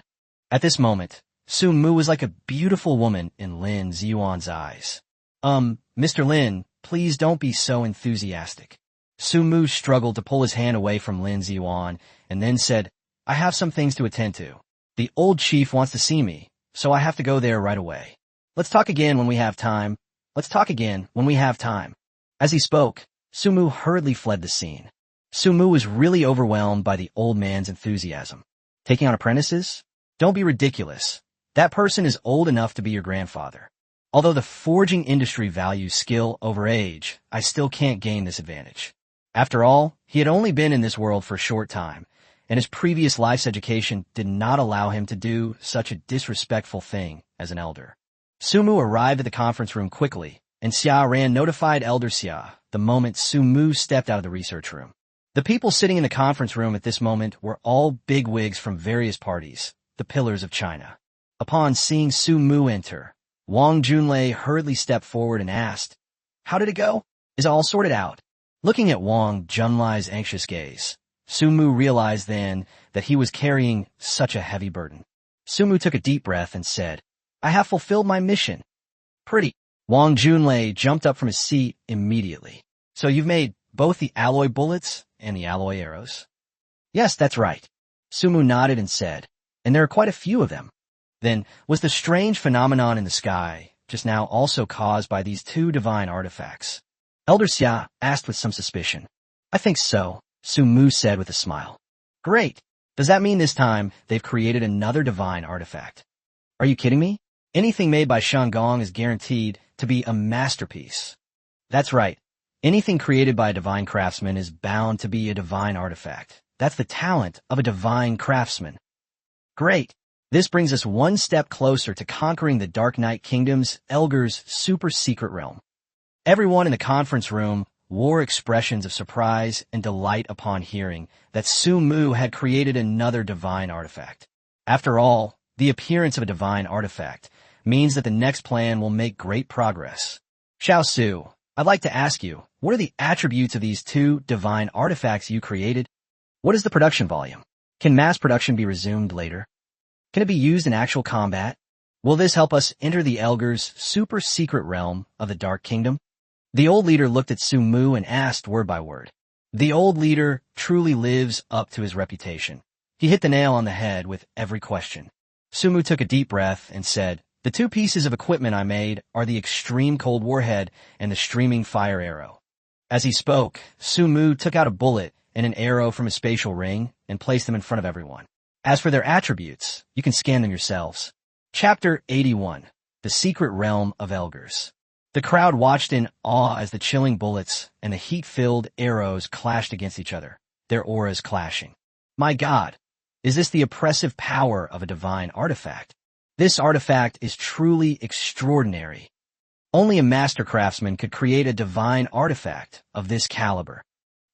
At this moment, Su Mu was like a beautiful woman in Lin Ziyuan's eyes. Mr. Lin, please don't be so enthusiastic. Su Mu struggled to pull his hand away from Lin Ziyuan and then said, I have some things to attend to. The old chief wants to see me, so I have to go there right away. Let's talk again when we have time. Let's talk again when we have time. As he spoke, Sumu hurriedly fled the scene. Sumu was really overwhelmed by the old man's enthusiasm. Taking on apprentices? Don't be ridiculous. That person is old enough to be your grandfather. Although the forging industry values skill over age, I still can't gain this advantage. After all, he had only been in this world for a short time, and his previous life's education did not allow him to do such a disrespectful thing as an elder. Sumu arrived at the conference room quickly, and Xia Ran notified Elder Xia the moment Sumu stepped out of the research room. The people sitting in the conference room at this moment were all bigwigs from various parties, the pillars of China. Upon seeing Sumu enter, Wang Junlei hurriedly stepped forward and asked, "How did it go? Is it all sorted out?" Looking at Wang Junlai's anxious gaze, Sumu realized then that he was carrying such a heavy burden. Sumu took a deep breath and said, "I have fulfilled my mission." "Pretty." Wang Junlei jumped up from his seat immediately. "So you've made both the alloy bullets and the alloy arrows?" "Yes, that's right." Sumu nodded and said, "And there are quite a few of them." Then, was the strange phenomenon in the sky just now also caused by these two divine artifacts? Elder Xia asked with some suspicion. "I think so," Sumu said with a smile. "Great. Does that mean this time they've created another divine artifact?" "Are you kidding me? Anything made by Shangong is guaranteed to be a masterpiece." "That's right. Anything created by a divine craftsman is bound to be a divine artifact. That's the talent of a divine craftsman." "Great. This brings us one step closer to conquering the Dark Knight Kingdom's Elgar's super-secret realm." Everyone in the conference room wore expressions of surprise and delight upon hearing that Sumu had created another divine artifact. After all, the appearance of a divine artifact means that the next plan will make great progress. Xiao Su, I'd like to ask you, what are the attributes of these two divine artifacts you created? What is the production volume? Can mass production be resumed later? Can it be used in actual combat? Will this help us enter the Elgar's super-secret realm of the Dark Kingdom? The old leader looked at Sumu and asked word by word. The old leader truly lives up to his reputation. He hit the nail on the head with every question. Sumu took a deep breath and said, "The two pieces of equipment I made are the extreme cold warhead and the streaming fire arrow." As he spoke, Sumu took out a bullet and an arrow from a spatial ring and placed them in front of everyone. As for their attributes, you can scan them yourselves. Chapter 81, The Secret Realm of Elgars. The crowd watched in awe as the chilling bullets and the heat-filled arrows clashed against each other, their auras clashing. My God, is this the oppressive power of a divine artifact? This artifact is truly extraordinary. Only a master craftsman could create a divine artifact of this caliber.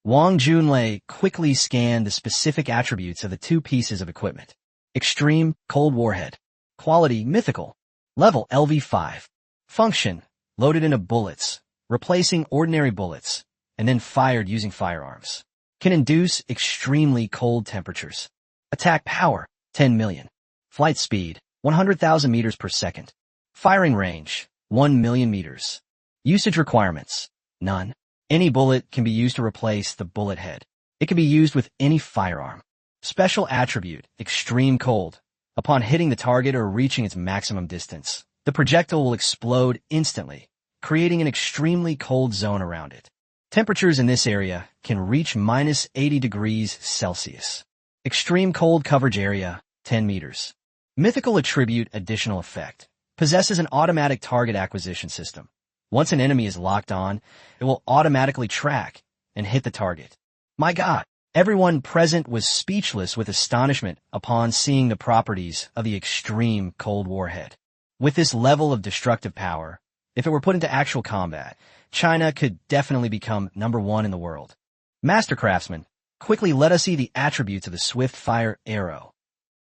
Wang Junlei quickly scanned the specific attributes of the two pieces of equipment. Extreme cold warhead. Quality mythical. Level LV5. Function loaded into bullets, replacing ordinary bullets, and then fired using firearms. Can induce extremely cold temperatures. Attack power 10 million. Flight speed 100,000 meters per second. Firing range 1 million meters. Usage requirements none. Any bullet can be used to replace the bullet head. It can be used with any firearm. Special attribute, extreme cold. Upon hitting the target or reaching its maximum distance, the projectile will explode instantly, creating an extremely cold zone around it. Temperatures in this area can reach minus 80 degrees Celsius. Extreme cold coverage area, 10 meters. Mythical attribute additional effect. Possesses an automatic target acquisition system. Once an enemy is locked on, it will automatically track and hit the target. My God, everyone present was speechless with astonishment upon seeing the properties of the extreme cold warhead. With this level of destructive power, if it were put into actual combat, China could definitely become #1 in the world. Master Craftsman, quickly let us see the attributes of the Swift Fire Arrow.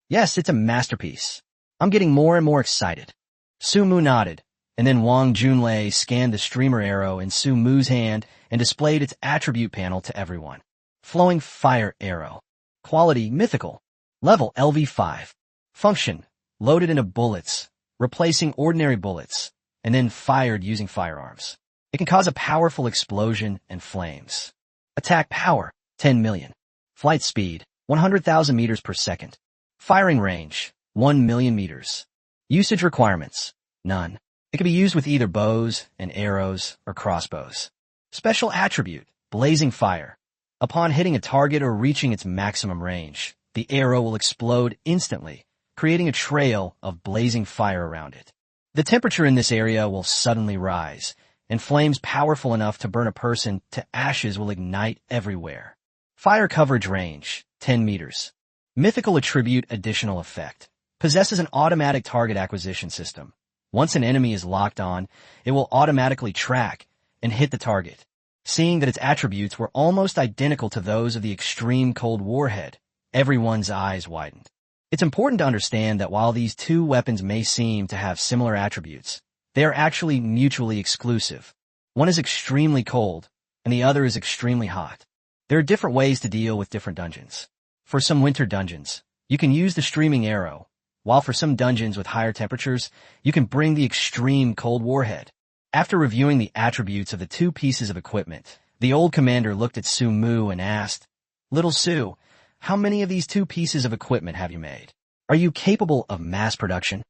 Yes, it's a masterpiece. I'm getting more and more excited. Sumu nodded. And then Wang Junlei scanned the streamer arrow in Sumu's hand and displayed its attribute panel to everyone. Flowing fire arrow. Quality mythical. Level LV5. Function loaded into bullets, replacing ordinary bullets, and then fired using firearms. It can cause a powerful explosion and flames. Attack power 10 million. Flight speed 100,000 meters per second. Firing range 1 million meters. Usage requirements none. It can be used with either bows and arrows or crossbows. Special attribute, blazing fire. Upon hitting a target or reaching its maximum range, the arrow will explode instantly, creating a trail of blazing fire around it. The temperature in this area will suddenly rise, and flames powerful enough to burn a person to ashes will ignite everywhere. Fire coverage range, 10 meters. Mythical attribute additional effect. Possesses an automatic target acquisition system. Once an enemy is locked on, it will automatically track and hit the target. Seeing that its attributes were almost identical to those of the extreme cold warhead, everyone's eyes widened. It's important to understand that while these two weapons may seem to have similar attributes, they are actually mutually exclusive. One is extremely cold, and the other is extremely hot. There are different ways to deal with different dungeons. For some winter dungeons, you can use the streaming arrow, while for some dungeons with higher temperatures, you can bring the extreme cold warhead. After reviewing the attributes of the two pieces of equipment, the old commander looked at Su Mu and asked, "Little Su, how many of these two pieces of equipment have you made? Are you capable of mass production?"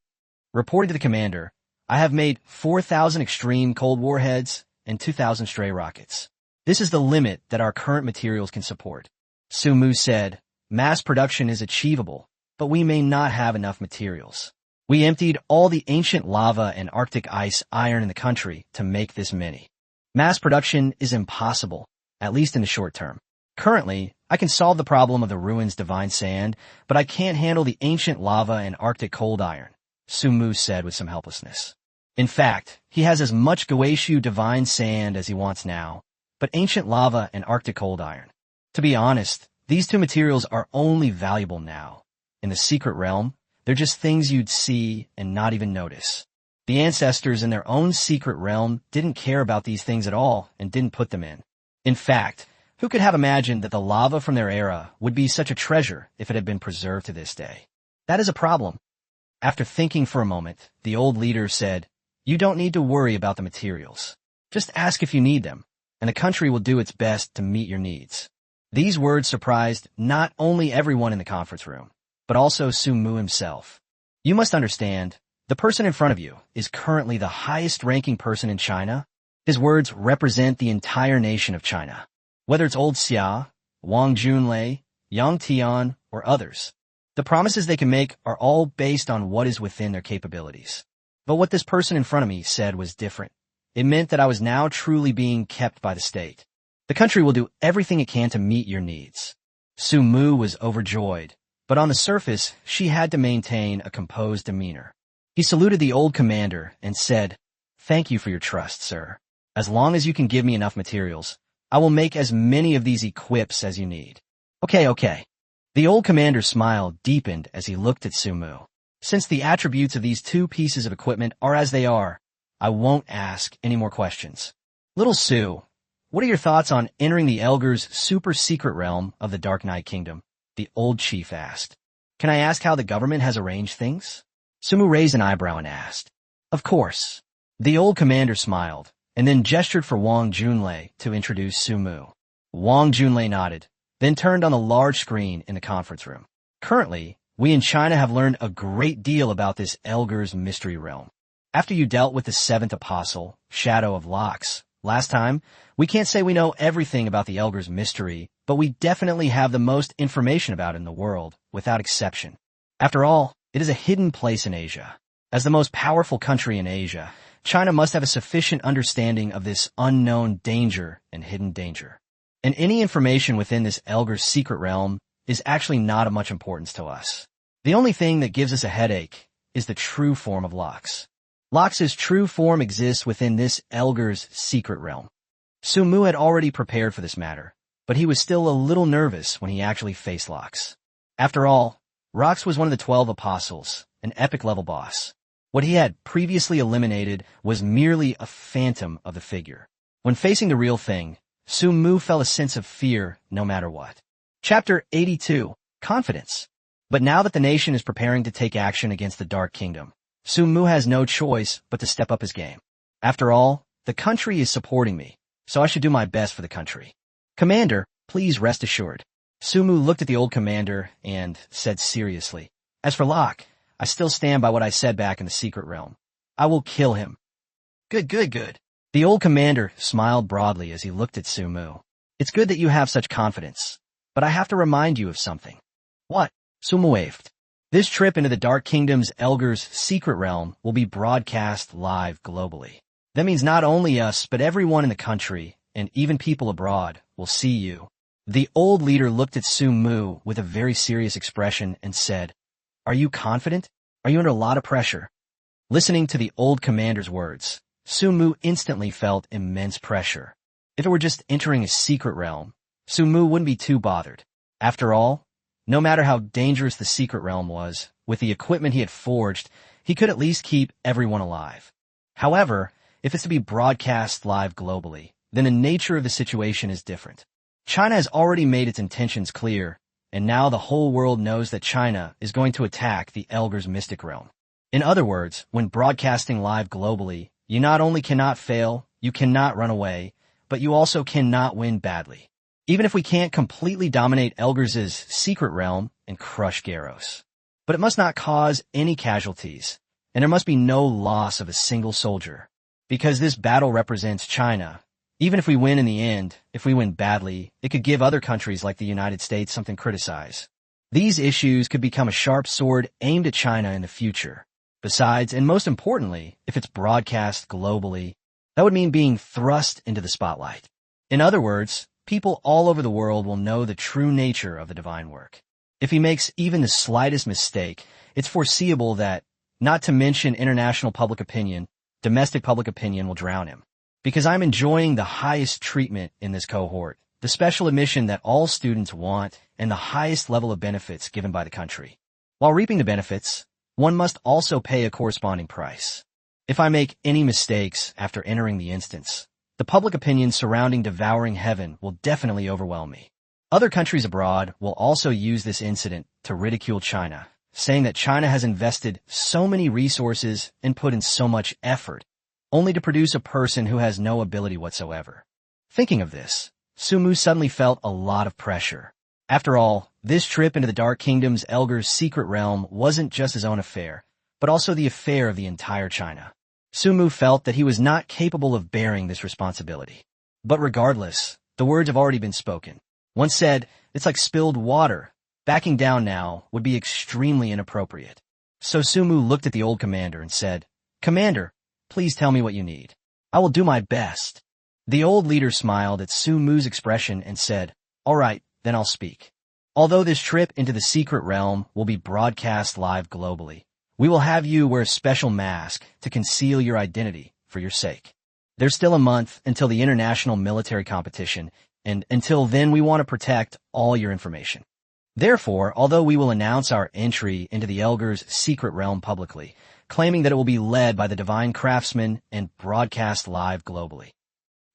Reporting to the commander, "I have made 4,000 extreme cold warheads and 2,000 stray rockets. This is the limit that our current materials can support." Su Mu said, "Mass production is achievable, but we may not have enough materials. We emptied all the ancient lava and Arctic ice iron in the country to make this many. Mass production is impossible, at least in the short term. Currently, I can solve the problem of the ruins divine sand, but I can't handle the ancient lava and Arctic cold iron," Su Mu said with some helplessness. In fact, he has as much Goetiu divine sand as he wants now, but ancient lava and Arctic cold iron. To be honest, these two materials are only valuable now. In the secret realm, they're just things you'd see and not even notice. The ancestors in their own secret realm didn't care about these things at all and didn't put them in. In fact, who could have imagined that the lava from their era would be such a treasure if it had been preserved to this day? That is a problem. After thinking for a moment, the old leader said, "You don't need to worry about the materials. Just ask if you need them, and the country will do its best to meet your needs." These words surprised not only everyone in the conference room, but also Su Mu himself. You must understand, the person in front of you is currently the highest-ranking person in China. His words represent the entire nation of China. Whether it's old Xia, Wang Junlei, Yang Tian, or others, the promises they can make are all based on what is within their capabilities. But what this person in front of me said was different. It meant that I was now truly being kept by the state. The country will do everything it can to meet your needs. Su Mu was overjoyed, but on the surface, she had to maintain a composed demeanor. He saluted the old commander and said, "Thank you for your trust, sir. As long as you can give me enough materials, I will make as many of these equips as you need." Okay. The old commander's smile deepened as he looked at Su Mu. "Since the attributes of these two pieces of equipment are as they are, I won't ask any more questions. Little Su, what are your thoughts on entering the Elgar's super-secret realm of the Dark Knight Kingdom?" the old chief asked. "Can I ask how the government has arranged things?" Su Mu raised an eyebrow and asked. "Of course." The old commander smiled, and then gestured for Wang Junlei to introduce Su Mu. Wang Junlei nodded, then turned on the large screen in the conference room. "Currently, we in China have learned a great deal about this Elgar's mystery realm. After you dealt with the seventh apostle, Shadow of Lox, last time, we can't say we know everything about the Elgar's mystery, but we definitely have the most information about it in the world, without exception. After all, it is a hidden place in Asia. As the most powerful country in Asia, China must have a sufficient understanding of this unknown danger and hidden danger. And any information within this Elgar's secret realm is actually not of much importance to us. The only thing that gives us a headache is the true form of Lox. Lox's true form exists within this Elgar's secret realm." Su Mu had already prepared for this matter, but he was still a little nervous when he actually faced Lox. After all, Rox was one of the 12 apostles, an epic-level boss. What he had previously eliminated was merely a phantom of the figure. When facing the real thing, Su Mu felt a sense of fear no matter what. Chapter 82, Confidence. But now that the nation is preparing to take action against the Dark Kingdom, Su Mu has no choice but to step up his game. After all, the country is supporting me, so I should do my best for the country. "Commander, please rest assured." Su Mu looked at the old commander and said seriously, "As for Locke, I still stand by what I said back in the secret realm. I will kill him, Good, good, good. The old commander smiled broadly as he looked at Su Mu. It's good that you have such confidence, but I have to remind you of something. What? Su Mu waved. This trip into the Dark Kingdom's Elgar's secret realm will be broadcast live globally. That means not only us, but everyone in the country, and even people abroad, will see you. The old leader looked at Su Mu with a very serious expression and said, Are you confident? Are you under a lot of pressure? Listening to the old commander's words, Su Mu instantly felt immense pressure. If it were just entering a secret realm, Su Mu wouldn't be too bothered. After all, no matter how dangerous the secret realm was, with the equipment he had forged, he could at least keep everyone alive. However, if it's to be broadcast live globally, then the nature of the situation is different. China has already made its intentions clear, and now the whole world knows that China is going to attack the Elgar's mystic realm. In other words, when broadcasting live globally, you not only cannot fail, you cannot run away, but you also cannot win badly. Even if we can't completely dominate Elgar's secret realm and crush Garros. But it must not cause any casualties, and there must be no loss of a single soldier. Because this battle represents China. Even if we win in the end, if we win badly, it could give other countries like the United States something to criticize. These issues could become a sharp sword aimed at China in the future. Besides, and most importantly, if it's broadcast globally, that would mean being thrust into the spotlight. In other words, people all over the world will know the true nature of the divine work. If he makes even the slightest mistake, it's foreseeable that, not to mention international public opinion, domestic public opinion will drown him. Because I'm enjoying the highest treatment in this cohort, the special admission that all students want, and the highest level of benefits given by the country. While reaping the benefits, one must also pay a corresponding price. If I make any mistakes after entering the instance, the public opinion surrounding devouring heaven will definitely overwhelm me. Other countries abroad will also use this incident to ridicule China, saying that China has invested so many resources and put in so much effort, only to produce a person who has no ability whatsoever. Thinking of this, Su Mu suddenly felt a lot of pressure. After all, this trip into the Dark Kingdom's Elgar's secret realm wasn't just his own affair, but also the affair of the entire China. Su Mu felt that he was not capable of bearing this responsibility. But regardless, the words have already been spoken. One said, it's like spilled water. Backing down now would be extremely inappropriate. So Su Mu looked at the old commander and said, Commander, please tell me what you need. I will do my best. The old leader smiled at Su Mu's expression and said, All right, then I'll speak. Although this trip into the secret realm will be broadcast live globally, we will have you wear a special mask to conceal your identity for your sake. There's still a month until the international military competition, and until then we want to protect all your information. Therefore, although we will announce our entry into the Elgar's secret realm publicly, claiming that it will be led by the divine craftsman and broadcast live globally,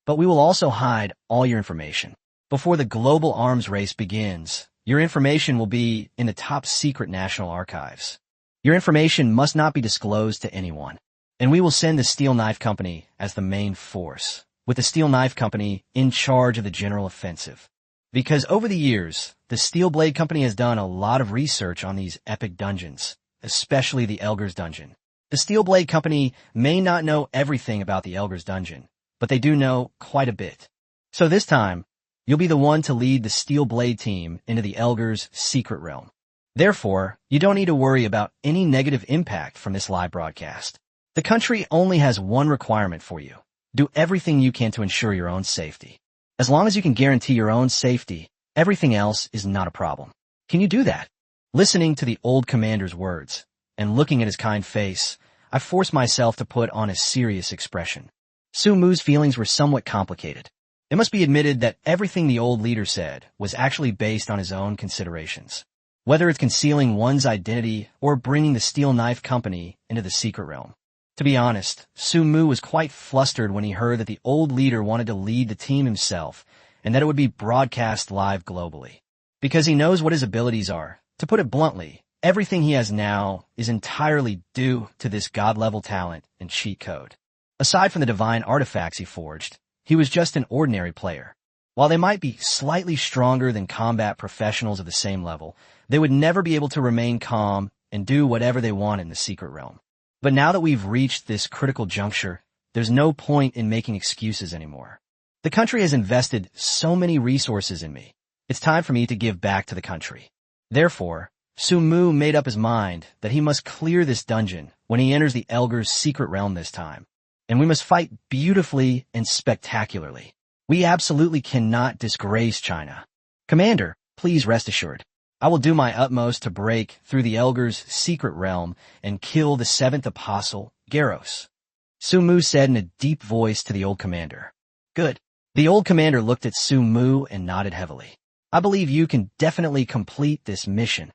but we will also hide all your information. Before the global arms race begins, your information will be in the top secret national archives. Your information must not be disclosed to anyone, and we will send the Steel Knife Company as the main force, with the Steel Knife Company in charge of the general offensive. Because over the years, the Steel Blade Company has done a lot of research on these epic dungeons, especially the Elgar's dungeon. The Steel Blade Company may not know everything about the Elgar's dungeon, but they do know quite a bit. So this time, you'll be the one to lead the Steel Blade team into the Elgar's secret realm. Therefore, you don't need to worry about any negative impact from this live broadcast. The country only has one requirement for you. Do everything you can to ensure your own safety. As long as you can guarantee your own safety, everything else is not a problem. Can you do that? Listening to the old commander's words, and looking at his kind face, I forced myself to put on a serious expression. Su Mu's feelings were somewhat complicated. It must be admitted that everything the old leader said was actually based on his own considerations. Whether it's concealing one's identity or bringing the Steel Knife Company into the secret realm. To be honest, Su Mu was quite flustered when he heard that the old leader wanted to lead the team himself and that it would be broadcast live globally. Because he knows what his abilities are. To put it bluntly, everything he has now is entirely due to this god-level talent and cheat code. Aside from the divine artifacts he forged, he was just an ordinary player. While they might be slightly stronger than combat professionals of the same level, they would never be able to remain calm and do whatever they want in the secret realm. But now that we've reached this critical juncture, there's no point in making excuses anymore. The country has invested so many resources in me. It's time for me to give back to the country. Therefore, Su Mu made up his mind that he must clear this dungeon when he enters the Elgar's secret realm this time. And we must fight beautifully and spectacularly. We absolutely cannot disgrace China. Commander, please rest assured. I will do my utmost to break through the Elgar's secret realm and kill the seventh apostle, Garros. Su Mu said in a deep voice to the old commander. Good. The old commander looked at Su Mu and nodded heavily. I believe you can definitely complete this mission.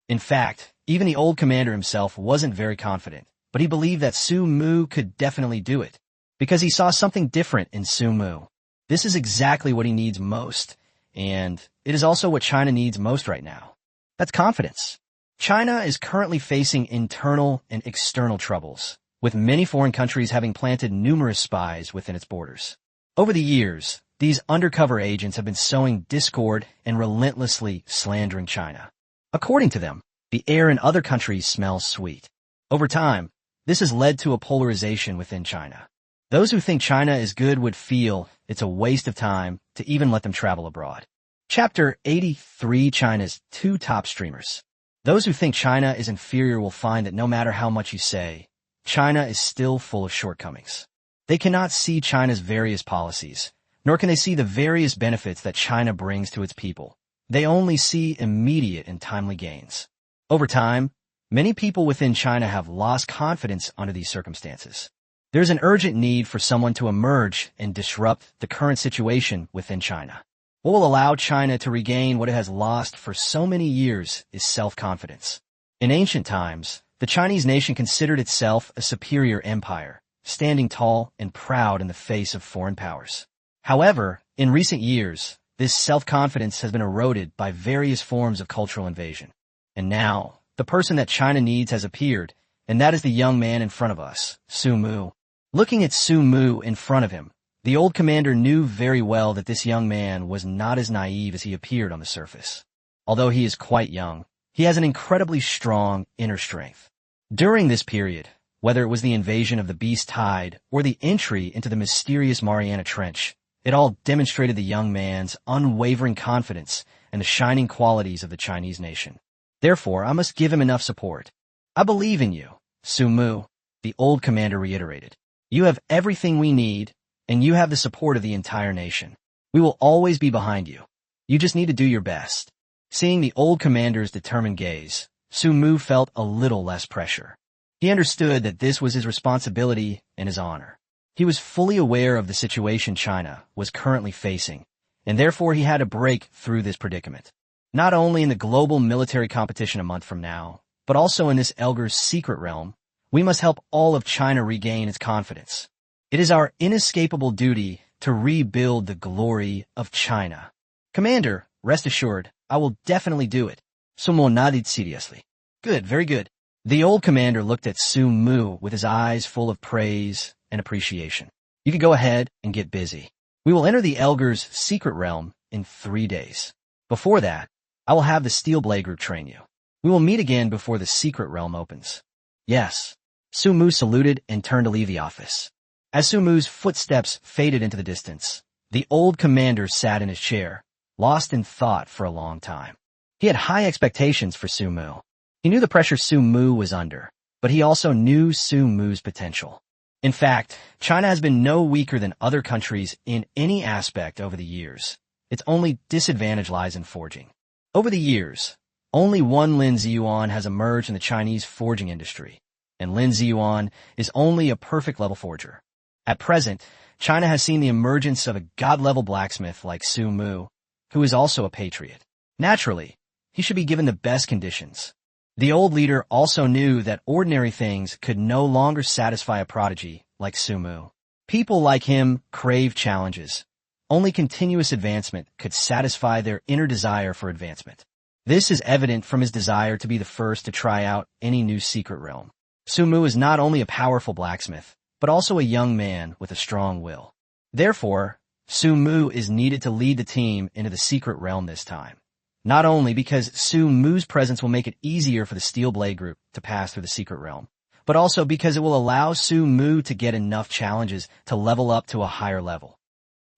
In fact, even the old commander himself wasn't very confident, but he believed that Su Mu could definitely do it, because he saw something different in Su Mu. This is exactly what he needs most, and it is also what China needs most right now. That's confidence. China is currently facing internal and external troubles, with many foreign countries having planted numerous spies within its borders. Over the years, these undercover agents have been sowing discord and relentlessly slandering China. According to them, the air in other countries smells sweet. Over time, this has led to a polarization within China. Those who think China is good would feel it's a waste of time to even let them travel abroad. Chapter 83: China's two top streamers. Those who think China is inferior will find that no matter how much you say, China is still full of shortcomings. They cannot see China's various policies, nor can they see the various benefits that China brings to its people. They only see immediate and timely gains. Over time, many people within China have lost confidence under these circumstances. There's an urgent need for someone to emerge and disrupt the current situation within China. What will allow China to regain what it has lost for so many years is self-confidence. In ancient times, the Chinese nation considered itself a superior empire, standing tall and proud in the face of foreign powers. However, in recent years, this self-confidence has been eroded by various forms of cultural invasion. And now, the person that China needs has appeared, and that is the young man in front of us, Su Mu. Looking at Su Mu in front of him, the old commander knew very well that this young man was not as naive as he appeared on the surface. Although he is quite young, he has an incredibly strong inner strength. During this period, whether it was the invasion of the Beast Tide or the entry into the mysterious Mariana Trench, it all demonstrated the young man's unwavering confidence and the shining qualities of the Chinese nation. Therefore, I must give him enough support. I believe in you, Su Mu, the old commander reiterated. You have everything we need, and you have the support of the entire nation. We will always be behind you. You just need to do your best. Seeing the old commander's determined gaze, Su Mu felt a little less pressure. He understood that this was his responsibility and his honor. He was fully aware of the situation China was currently facing, and therefore he had to break through this predicament. Not only in the global military competition a month from now, but also in this Elgar's secret realm, we must help all of China regain its confidence. It is our inescapable duty to rebuild the glory of China. Commander, rest assured, I will definitely do it. Su Mu nodded seriously. Good, very good. The old commander looked at Su Mu with his eyes full of praise and appreciation. You can go ahead and get busy. We will enter the Elgar's secret realm in 3 days. Before that, I will have the Steel Blade Group train you. We will meet again before the secret realm opens. Yes. Su Mu saluted and turned to leave the office. As Su Mu's footsteps faded into the distance, the old commander sat in his chair, lost in thought for a long time. He had high expectations for Su Mu. He knew the pressure Su Mu was under, but he also knew Su Mu's potential. In fact, China has been no weaker than other countries in any aspect over the years. Its only disadvantage lies in forging. Over the years, only one Lin Ziyuan has emerged in the Chinese forging industry, and Lin Ziyuan is only a perfect level forger. At present, China has seen the emergence of a god-level blacksmith like Su Mu, who is also a patriot. Naturally, he should be given the best conditions. The old leader also knew that ordinary things could no longer satisfy a prodigy like Su Mu. People like him crave challenges. Only continuous advancement could satisfy their inner desire for advancement. This is evident from his desire to be the first to try out any new secret realm. Su Mu is not only a powerful blacksmith, but also a young man with a strong will. Therefore, Su Mu is needed to lead the team into the secret realm this time. Not only because Su Mu's presence will make it easier for the Steel Blade Group to pass through the secret realm, but also because it will allow Su Mu to get enough challenges to level up to a higher level.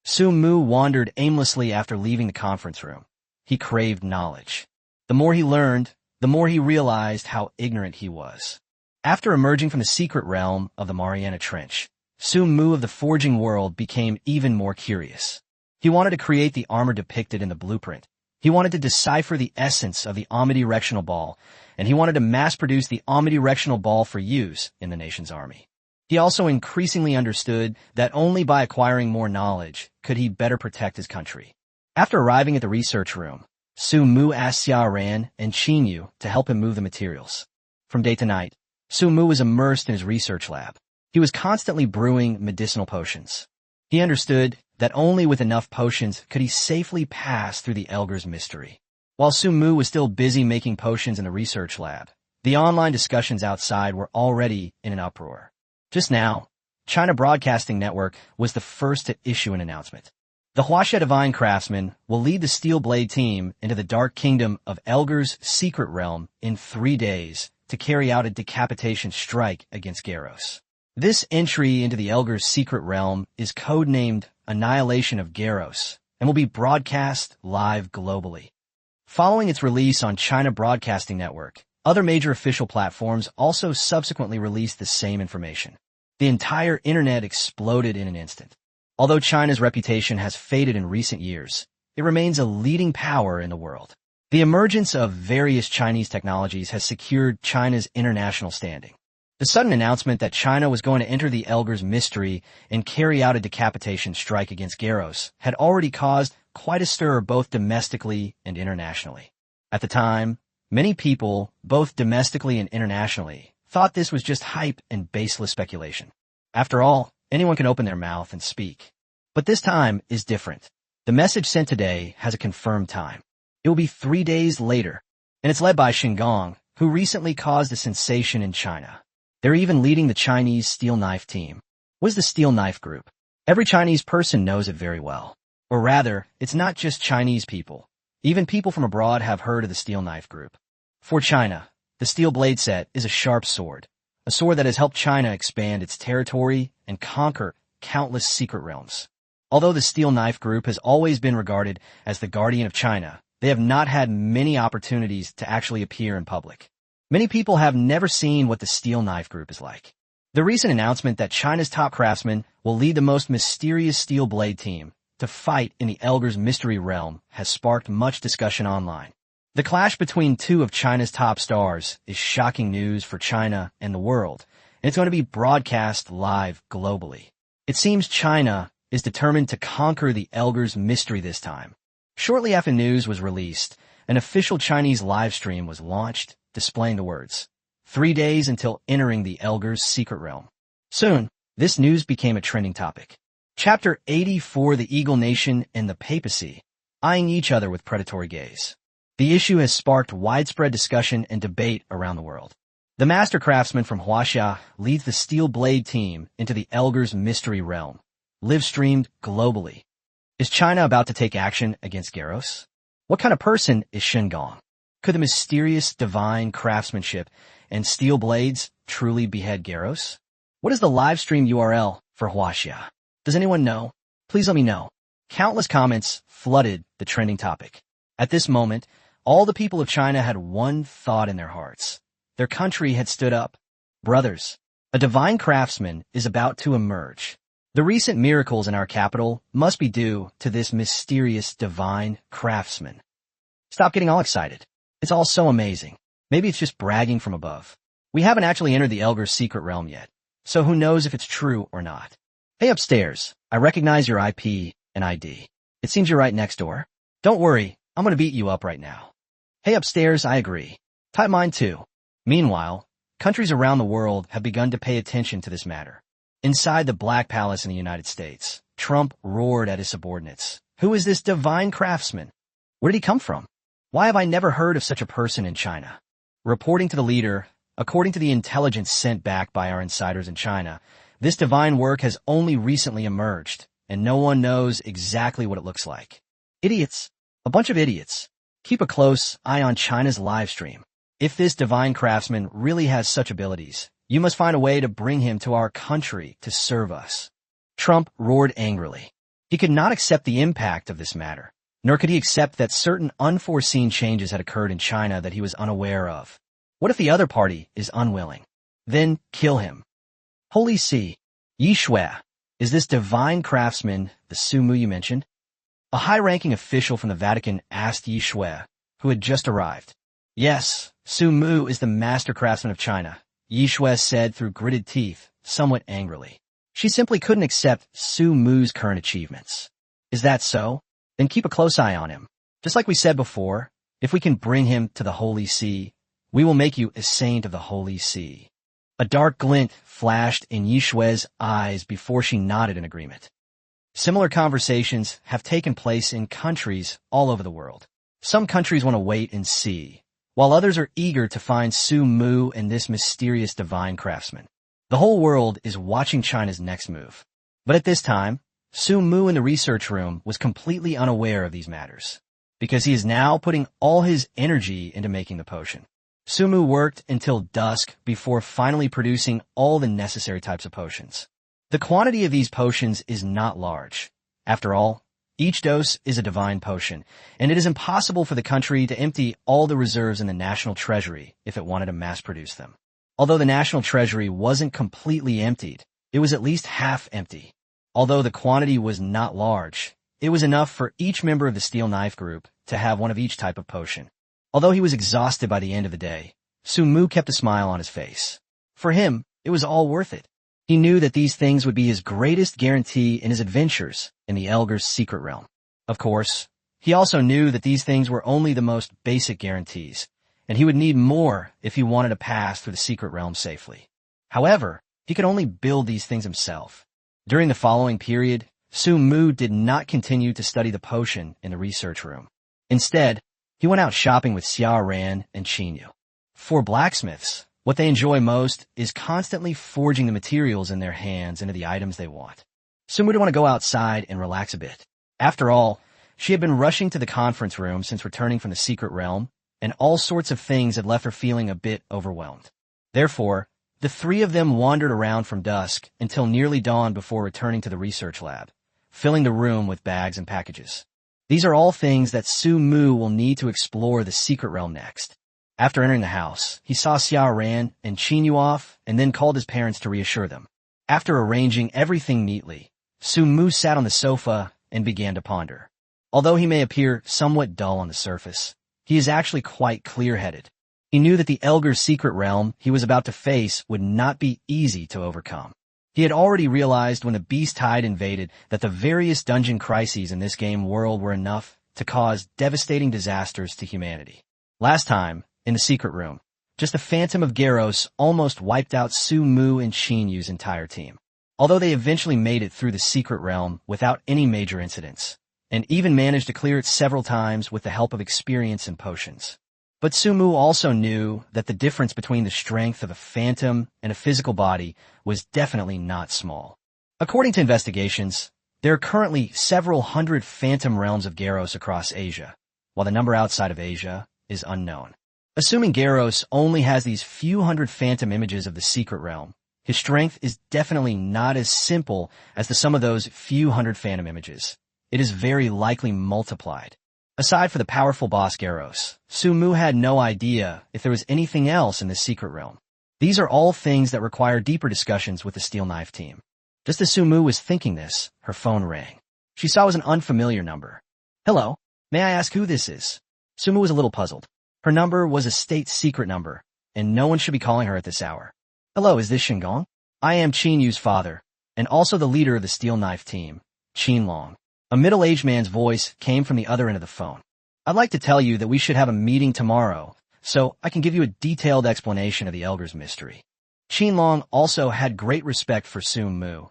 Su Mu wandered aimlessly after leaving the conference room. He craved knowledge. The more he learned, the more he realized how ignorant he was. After emerging from the secret realm of the Mariana Trench, Su Mu of the Forging World became even more curious. He wanted to create the armor depicted in the blueprint. He wanted to decipher the essence of the omnidirectional ball, and he wanted to mass-produce the omnidirectional ball for use in the nation's army. He also increasingly understood that only by acquiring more knowledge could he better protect his country. After arriving at the research room, Su Mu asked Xia Ran and Qin Yu to help him move the materials. From day to night, Su Mu was immersed in his research lab. He was constantly brewing medicinal potions. He understood that only with enough potions could he safely pass through the Elgar's mystery. While Su Mu was still busy making potions in the research lab, the online discussions outside were already in an uproar. Just now, China Broadcasting Network was the first to issue an announcement. The Huaxia Divine Craftsman will lead the Steel Blade team into the Dark Kingdom of Elgar's secret realm in 3 days to carry out a decapitation strike against Garros. This entry into the Elgar's secret realm is codenamed Annihilation of Garros and will be broadcast live globally. Following its release on China Broadcasting Network, other major official platforms also subsequently released the same information. The entire internet exploded in an instant. Although China's reputation has faded in recent years, it remains a leading power in the world. The emergence of various Chinese technologies has secured China's international standing. The sudden announcement that China was going to enter the Elgar's mystery and carry out a decapitation strike against Garros had already caused quite a stir both domestically and internationally. At the time, many people, both domestically and internationally, thought this was just hype and baseless speculation. After all, anyone can open their mouth and speak. But this time is different. The message sent today has a confirmed time. It will be 3 days later, and it's led by Xingong, who recently caused a sensation in China. They're even leading the Chinese Steel Knife team. What is the Steel Knife Group? Every Chinese person knows it very well. Or rather, it's not just Chinese people. Even people from abroad have heard of the Steel Knife Group. For China, the Steel Blade Set is a sharp sword, a sword that has helped China expand its territory and conquer countless secret realms. Although the Steel Knife Group has always been regarded as the guardian of China, they have not had many opportunities to actually appear in public. Many people have never seen what the Steel Knife Group is like. The recent announcement that China's top craftsmen will lead the most mysterious steel blade team to fight in the Elgar's mystery realm has sparked much discussion online. The clash between two of China's top stars is shocking news for China and the world, and it's going to be broadcast live globally. It seems China is determined to conquer the Elgar's mystery this time. Shortly after news was released, an official Chinese live stream was launched displaying the words, 3 days until entering the Elgar's secret realm. Soon, this news became a trending topic. Chapter 84, the Eagle Nation and the Papacy, eyeing each other with predatory gaze. The issue has sparked widespread discussion and debate around the world. The master craftsman from Huaxia leads the Steel Blade team into the Elgar's mystery realm, live-streamed globally. Is China about to take action against Garros? What kind of person is Xingong? Could the mysterious divine craftsmanship and steel blades truly behead Garros? What is the live stream URL for Huaxia? Does anyone know? Please let me know. Countless comments flooded the trending topic. At this moment, all the people of China had one thought in their hearts. Their country had stood up. Brothers, a divine craftsman is about to emerge. The recent miracles in our capital must be due to this mysterious divine craftsman. Stop getting all excited. It's all so amazing. Maybe it's just bragging from above. We haven't actually entered the Elgar's secret realm yet, so who knows if it's true or not. Hey upstairs, I recognize your IP and ID. It seems you're right next door. Don't worry, I'm gonna beat you up right now. Hey upstairs, I agree. Type mine too. Meanwhile, countries around the world have begun to pay attention to this matter. Inside the Black Palace in the United States, Trump roared at his subordinates. Who is this divine craftsman? Where did he come from? Why have I never heard of such a person in China? Reporting to the leader, according to the intelligence sent back by our insiders in China, this divine work has only recently emerged, and no one knows exactly what it looks like. Idiots. A bunch of idiots. Keep a close eye on China's live stream. If this divine craftsman really has such abilities, You must find a way to bring him to our country to serve us." Trump roared angrily. He could not accept the impact of this matter, nor could he accept that certain unforeseen changes had occurred in China that he was unaware of. What if the other party is unwilling? Then kill him. Holy See, Yi Shui, is this divine craftsman the Su Mu you mentioned? A high-ranking official from the Vatican asked Yi Shui, who had just arrived. Yes, Su Mu is the master craftsman of China, Yi Shui said through gritted teeth, somewhat angrily. She simply couldn't accept Su Mu's current achievements. Is that so? Then keep a close eye on him. Just like we said before, if we can bring him to the Holy See, we will make you a saint of the Holy See. A dark glint flashed in Yi Shui's eyes before she nodded in agreement. Similar conversations have taken place in countries all over the world. Some countries want to wait and see, while others are eager to find Su Mu and this mysterious divine craftsman. The whole world is watching China's next move. But at this time, Su Mu in the research room was completely unaware of these matters, because he is now putting all his energy into making the potion. Su Mu worked until dusk before finally producing all the necessary types of potions. The quantity of these potions is not large. After all, each dose is a divine potion, and it is impossible for the country to empty all the reserves in the national treasury if it wanted to mass-produce them. Although the national treasury wasn't completely emptied, it was at least half empty. Although the quantity was not large, it was enough for each member of the Steel Knife Group to have one of each type of potion. Although he was exhausted by the end of the day, Su Mu kept a smile on his face. For him, it was all worth it. He knew that these things would be his greatest guarantee in his adventures in the Elgar's secret realm. Of course, he also knew that these things were only the most basic guarantees, and he would need more if he wanted to pass through the secret realm safely. However, he could only build these things himself. During the following period, Su Mu did not continue to study the potion in the research room. Instead, he went out shopping with Xia Ran and Qin Yu. For blacksmiths, what they enjoy most is constantly forging the materials in their hands into the items they want. Su Mu would want to go outside and relax a bit. After all, she had been rushing to the conference room since returning from the secret realm, and all sorts of things had left her feeling a bit overwhelmed. Therefore, the three of them wandered around from dusk until nearly dawn before returning to the research lab, filling the room with bags and packages. These are all things that Su Mu will need to explore the secret realm next. After entering the house, he saw Xia Ran and Qin Yu off and then called his parents to reassure them. After arranging everything neatly, Su Mu sat on the sofa and began to ponder. Although he may appear somewhat dull on the surface, he is actually quite clear-headed. He knew that the Elgar's secret realm he was about to face would not be easy to overcome. He had already realized when the Beast Tide invaded that the various dungeon crises in this game world were enough to cause devastating disasters to humanity. Last time, in the secret room, just the Phantom of Garros almost wiped out Su Mu and Qin Yu's entire team. Although they eventually made it through the secret realm without any major incidents, and even managed to clear it several times with the help of experience and potions. But Su Mu also knew that the difference between the strength of a phantom and a physical body was definitely not small. According to investigations, there are currently several hundred phantom realms of Garros across Asia, while the number outside of Asia is unknown. Assuming Garros only has these few hundred phantom images of the secret realm, his strength is definitely not as simple as the sum of those few hundred phantom images. It is very likely multiplied. Aside from the powerful boss Garros, Su Mu had no idea if there was anything else in the secret realm. These are all things that require deeper discussions with the Steel Knife team. Just as Su Mu was thinking this, her phone rang. She saw it was an unfamiliar number. Hello, may I ask who this is? Su Mu was a little puzzled. Her number was a state secret number, and no one should be calling her at this hour. Hello, is this Shingong? I am Qin Yu's father, and also the leader of the Steel Knife team, Qin Long. A middle-aged man's voice came from the other end of the phone. I'd like to tell you that we should have a meeting tomorrow, so I can give you a detailed explanation of the Elgar's mystery. Qin Long also had great respect for Su Mu,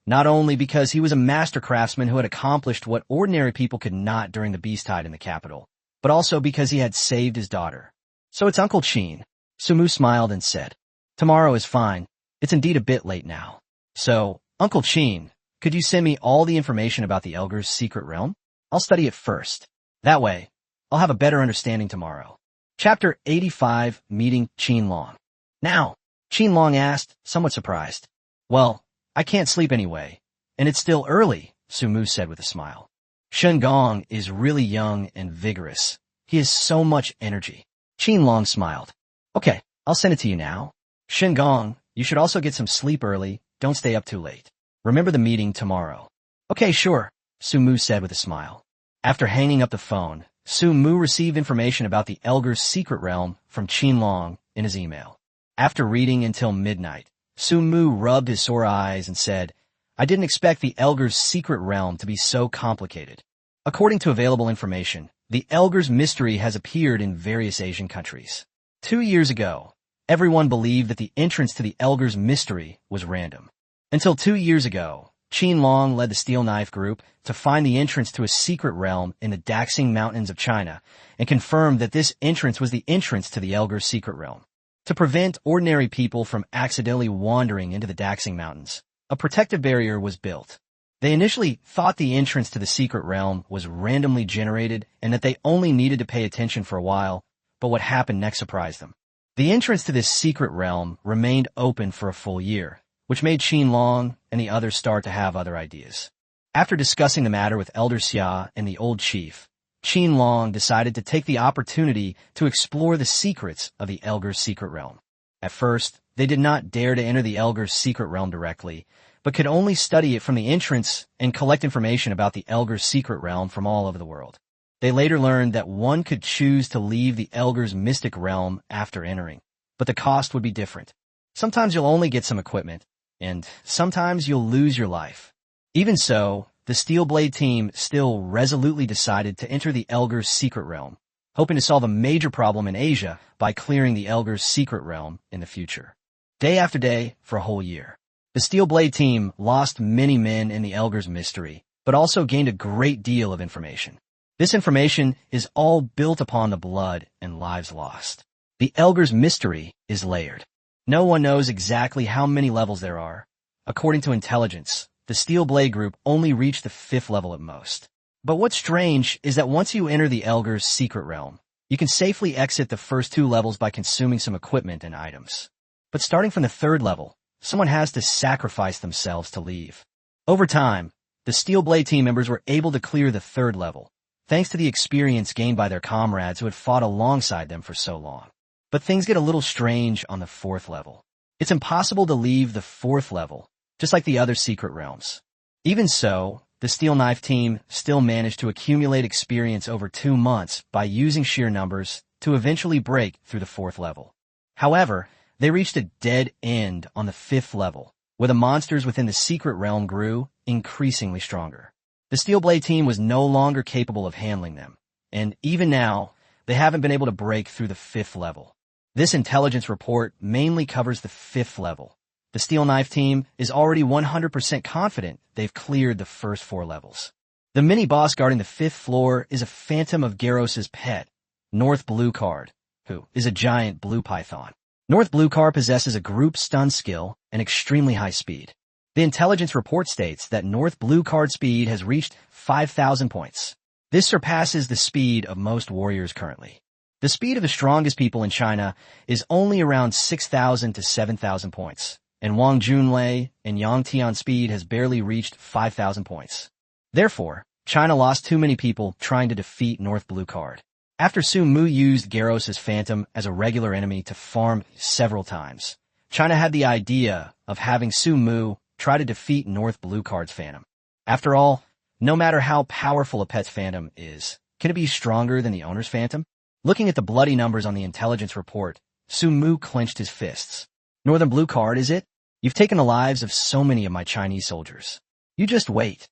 not only because he was a master craftsman who had accomplished what ordinary people could not during the Beast Tide in the capital, but also because he had saved his daughter. So it's Uncle Qin. Su Mu smiled and said, Tomorrow is fine. It's indeed a bit late now. So, Uncle Qin, could you send me all the information about the Elgar's secret realm? I'll study it first. That way, I'll have a better understanding tomorrow. Chapter 85, Meeting Qin Long. Now, Qin Long asked, somewhat surprised. Well, I can't sleep anyway, and it's still early, Su Mu said with a smile. Shen Gong is really young and vigorous. He has so much energy. Qin Long smiled. Okay, I'll send it to you now. Shen Gong, you should also get some sleep early. Don't stay up too late. Remember the meeting tomorrow. Okay, sure, Su Mu said with a smile. After hanging up the phone, Su Mu received information about the Elgar's secret realm from Qin Long in his email. After reading until midnight, Su Mu rubbed his sore eyes and said, I didn't expect the Elgar's secret realm to be so complicated. According to available information, the Elgar's mystery has appeared in various Asian countries. 2 years ago, everyone believed that the entrance to the Elgar's mystery was random. Until 2 years ago, Qin Long led the Steel Knife Group to find the entrance to a secret realm in the Daxing Mountains of China and confirmed that this entrance was the entrance to the Elgar's secret realm. To prevent ordinary people from accidentally wandering into the Daxing Mountains, a protective barrier was built. They initially thought the entrance to the secret realm was randomly generated and that they only needed to pay attention for a while, but what happened next surprised them. The entrance to this secret realm remained open for a full year, which made Qin Long and the others start to have other ideas. After discussing the matter with Elder Xia and the old chief, Qin Long decided to take the opportunity to explore the secrets of the Elgar's secret realm. At first, they did not dare to enter the Elgar's secret realm directly, but could only study it from the entrance and collect information about the Elgar's secret realm from all over the world. They later learned that one could choose to leave the Elgar's mystic realm after entering, but the cost would be different. Sometimes you'll only get some equipment, and sometimes you'll lose your life. Even so, the Steel Blade team still resolutely decided to enter the Elgar's secret realm, hoping to solve a major problem in Asia by clearing the Elgar's secret realm in the future. Day after day, for a whole year, the Steel Blade team lost many men in the Elgar's mystery, but also gained a great deal of information. This information is all built upon the blood and lives lost. The Elgar's mystery is layered. No one knows exactly how many levels there are. According to intelligence, the Steel Blade Group only reached the 5th level at most. But what's strange is that once you enter the Elgar's secret realm, you can safely exit the first 2 levels by consuming some equipment and items. But starting from the 3rd level, someone has to sacrifice themselves to leave. Over time, the Steel Blade team members were able to clear the 3rd level, thanks to the experience gained by their comrades who had fought alongside them for so long. But things get a little strange on the 4th level. It's impossible to leave the 4th level, just like the other secret realms. Even so, the Steel Knife team still managed to accumulate experience over 2 months by using sheer numbers to eventually break through the 4th level. However, they reached a dead end on the 5th level, where the monsters within the secret realm grew increasingly stronger. The Steel Blade team was no longer capable of handling them, and even now, they haven't been able to break through the 5th level. This intelligence report mainly covers the 5th level. The Steel Knife team is already 100% confident they've cleared the first 4 levels. The mini-boss guarding the 5th floor is a phantom of Garros's pet, North Blue Card, who is a giant blue python. North Blue Card possesses a group stun skill and extremely high speed. The intelligence report states that North Blue Card speed has reached 5,000 points. This surpasses the speed of most warriors currently. The speed of the strongest people in China is only around 6,000 to 7,000 points, and Wang Junlei and Yang Tian speed has barely reached 5,000 points. Therefore, China lost too many people trying to defeat North Blue Card. After Su Mu used Garros's Phantom as a regular enemy to farm several times, China had the idea of having Su Mu try to defeat North Blue Card's Phantom. After all, no matter how powerful a pet's Phantom is, can it be stronger than the owner's Phantom? Looking at the bloody numbers on the intelligence report, Su Mu clenched his fists. Northern Blue Card, is it? You've taken the lives of so many of my Chinese soldiers. You just wait.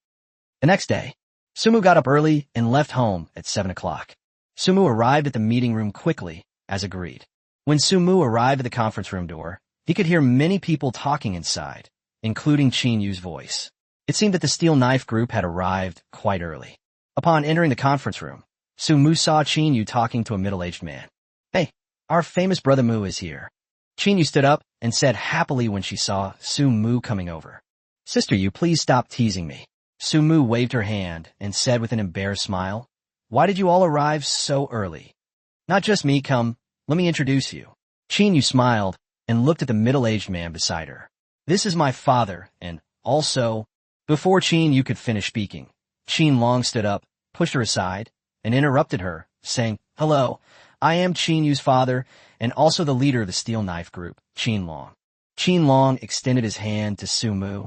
The next day, Su Mu got up early and left home at 7 o'clock. Su Mu arrived at the meeting room quickly, as agreed. When Su Mu arrived at the conference room door, he could hear many people talking inside, including Qin Yu's voice. It seemed that the Steel Knife Group had arrived quite early. Upon entering the conference room, Su Mu saw Qin Yu talking to a middle-aged man. Hey, our famous brother Mu is here. Qin Yu stood up and said happily when she saw Su Mu coming over. Sister Yu, please stop teasing me. Su Mu waved her hand and said with an embarrassed smile, Why did you all arrive so early? Not just me, come, let me introduce you. Qin Yu smiled and looked at the middle-aged man beside her. This is my father, and also, before Qin Yu could finish speaking, Qin Long stood up, pushed her aside, and interrupted her, saying, "Hello, I am Qin Yu's father, and also the leader of the Steel Knife Group, Qin Long." Qin Long extended his hand to Su Mu.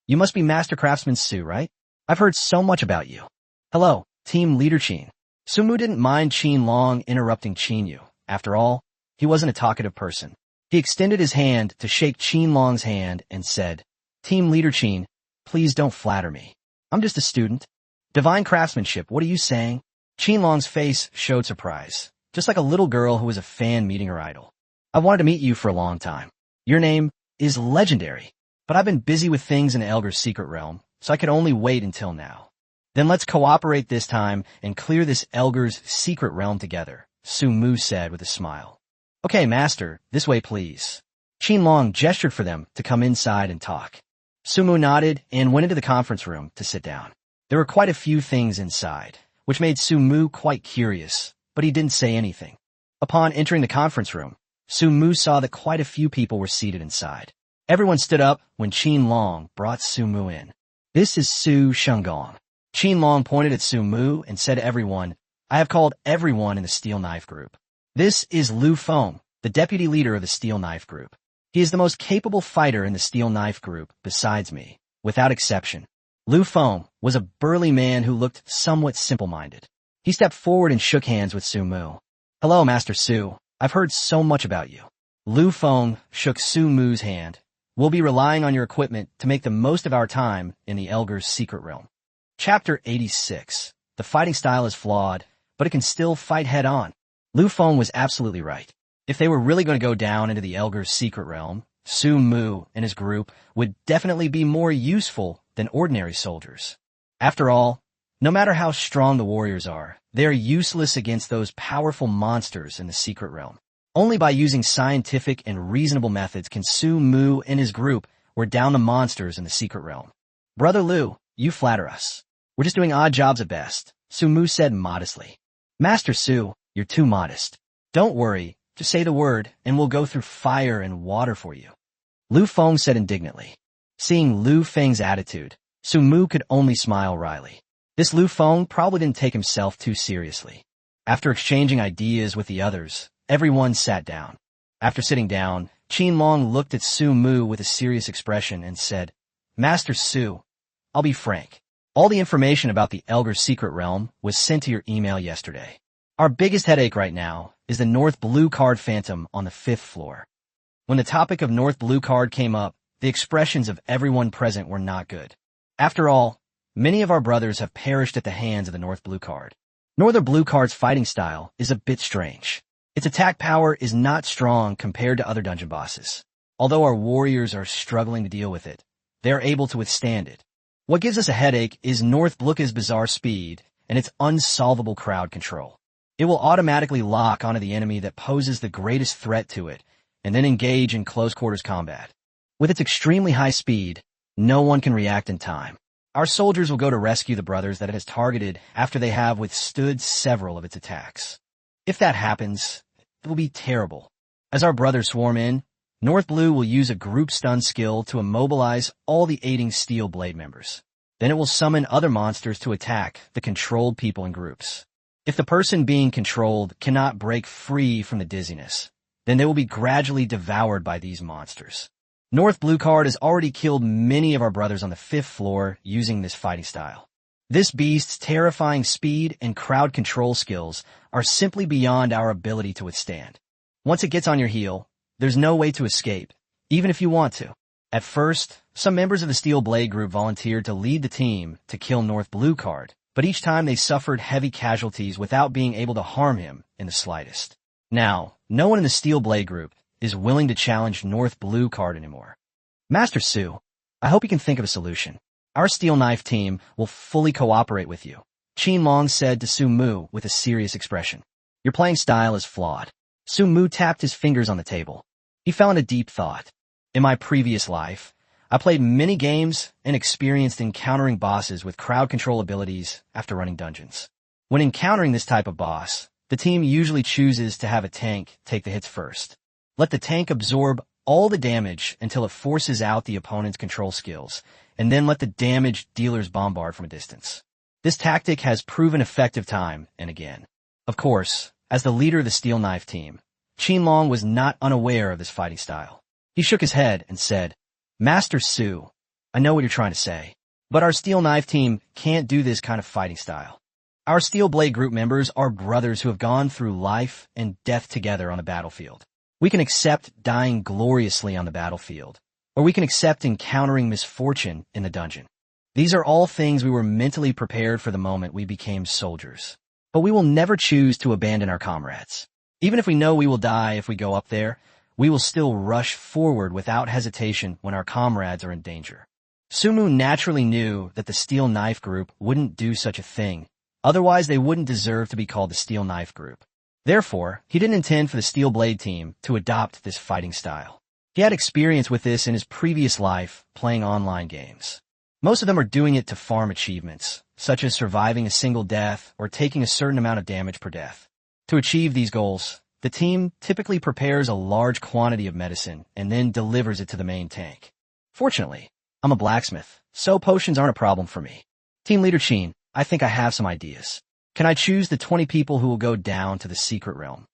"You must be Master Craftsman Su, right? I've heard so much about you." "Hello, Team Leader Qin." Su Mu didn't mind Qin Long interrupting Qin Yu. After all, he wasn't a talkative person. He extended his hand to shake Qin Long's hand and said, "Team Leader Qin, please don't flatter me. I'm just a student." "Divine craftsmanship, what are you saying?" Qin Long's face showed surprise, just like a little girl who was a fan meeting her idol. "I've wanted to meet you for a long time. Your name is legendary, but I've been busy with things in Elgar's secret realm, so I could only wait until now." "Then let's cooperate this time and clear this Elgar's secret realm together," Su Mu said with a smile. "Okay, Master, this way please." Qin Long gestured for them to come inside and talk. Su Mu nodded and went into the conference room to sit down. There were quite a few things inside, which made Su Mu quite curious, but he didn't say anything. Upon entering the conference room, Su Mu saw that quite a few people were seated inside. Everyone stood up when Qin Long brought Su Mu in. "This is Su Shengong." Qin Long pointed at Su Mu and said to everyone, "I have called everyone in the Steel Knife Group. This is Lu Feng, the deputy leader of the Steel Knife Group. He is the most capable fighter in the Steel Knife Group besides me, without exception." Lu Feng was a burly man who looked somewhat simple-minded. He stepped forward and shook hands with Su Mu. "Hello, Master Su. I've heard so much about you." Lu Feng shook Su Mu's hand. "We'll be relying on your equipment to make the most of our time in the Elgar's secret realm." Chapter 86. The fighting style is flawed, but it can still fight head-on. Lu Feng was absolutely right. If they were really going to go down into the Elgar's secret realm, Su Mu and his group would definitely be more useful than ordinary soldiers. After all, no matter how strong the warriors are, they are useless against those powerful monsters in the secret realm. Only by using scientific and reasonable methods can Su Mu and his group wear down the monsters in the secret realm. "Brother Lu, you flatter us. We're just doing odd jobs at best," Su Mu said modestly. "Master Su, you're too modest. Don't worry, just say the word, and we'll go through fire and water for you," Lu Feng said indignantly. Seeing Lu Feng's attitude, Su Mu could only smile wryly. This Lu Feng probably didn't take himself too seriously. After exchanging ideas with the others, everyone sat down. After sitting down, Qin Long looked at Su Mu with a serious expression and said, "Master Su, I'll be frank. All the information about the Elgar's secret realm was sent to your email yesterday. Our biggest headache right now is the North Blue Card Phantom on the 5th floor. When the topic of North Blue Card came up, the expressions of everyone present were not good. After all, many of our brothers have perished at the hands of the North Blue Card. Northern Blue Card's fighting style is a bit strange. Its attack power is not strong compared to other dungeon bosses. Although our warriors are struggling to deal with it, they are able to withstand it. What gives us a headache is North Bluka's bizarre speed and its unsolvable crowd control. It will automatically lock onto the enemy that poses the greatest threat to it, and then engage in close-quarters combat. With its extremely high speed, no one can react in time. Our soldiers will go to rescue the brothers that it has targeted after they have withstood several of its attacks. If that happens, it will be terrible. As our brothers swarm in, North Blue will use a group stun skill to immobilize all the aiding Steel Blade members. Then it will summon other monsters to attack the controlled people in groups. If the person being controlled cannot break free from the dizziness, then they will be gradually devoured by these monsters. North Blue Card has already killed many of our brothers on the 5th floor using this fighting style. This beast's terrifying speed and crowd control skills are simply beyond our ability to withstand. Once it gets on your heel, there's no way to escape, even if you want to. At first, some members of the Steel Blade group volunteered to lead the team to kill North Blue Card, but each time they suffered heavy casualties without being able to harm him in the slightest. Now, no one in the Steel Blade group is willing to challenge North Blue Card anymore. Master Su, I hope you can think of a solution. Our Steel Knife team will fully cooperate with you, Qin Long said to Su Mu with a serious expression. Your playing style is flawed. Su Mu tapped his fingers on the table. He fell into deep thought. In my previous life, I played many games and experienced encountering bosses with crowd control abilities after running dungeons. When encountering this type of boss, the team usually chooses to have a tank take the hits first. Let the tank absorb all the damage until it forces out the opponent's control skills, and then let the damage dealers bombard from a distance. This tactic has proven effective time and again. Of course, as the leader of the Steel Knife team, Qinlong was not unaware of this fighting style. He shook his head and said, "Master Su, I know what you're trying to say, but our Steel Knife team can't do this kind of fighting style. Our Steel Blade group members are brothers who have gone through life and death together on the battlefield. We can accept dying gloriously on the battlefield, or we can accept encountering misfortune in the dungeon. These are all things we were mentally prepared for the moment we became soldiers. But we will never choose to abandon our comrades. Even if we know we will die if we go up there, we will still rush forward without hesitation when our comrades are in danger." Sumu naturally knew that the Steel Knife group wouldn't do such a thing, otherwise they wouldn't deserve to be called the Steel Knife group. Therefore, he didn't intend for the Steel Blade team to adopt this fighting style. He had experience with this in his previous life playing online games. Most of them are doing it to farm achievements, such as surviving a single death or taking a certain amount of damage per death. To achieve these goals, the team typically prepares a large quantity of medicine and then delivers it to the main tank. Fortunately, I'm a blacksmith, so potions aren't a problem for me. Team Leader Qin, I think I have some ideas. Can I choose the 20 people who will go down to the secret realm?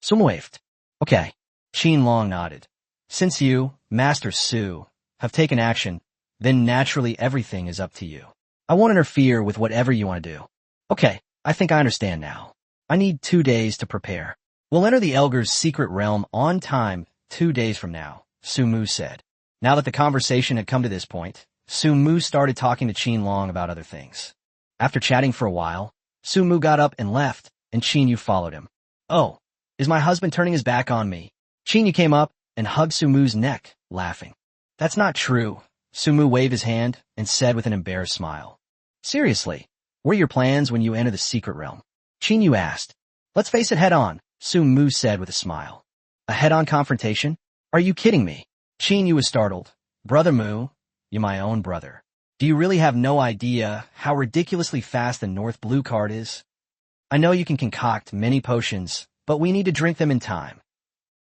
Sumu waved. Okay. Qinlong nodded. Since you, Master Su, have taken action, then naturally everything is up to you. I won't interfere with whatever you want to do. Okay, I think I understand now. I need 2 days to prepare. We'll enter the Elgar's secret realm on time 2 days from now, Sumu said. Now that the conversation had come to this point, Sumu started talking to Qinlong about other things. After chatting for a while, Sumu got up and left, and Qinyu followed him. "Oh, is my husband turning his back on me?" Qinyu came up and hugged Sumu's neck, laughing. "That's not true." Sumu waved his hand and said with an embarrassed smile. "Seriously, what are your plans when you enter the secret realm?" Qinyu asked. "Let's face it head on," Sumu said with a smile. "A head-on confrontation? Are you kidding me?" Qinyu was startled. "Brother Mu, you're my own brother. Do you really have no idea how ridiculously fast the North Blue card is? I know you can concoct many potions, but we need to drink them in time.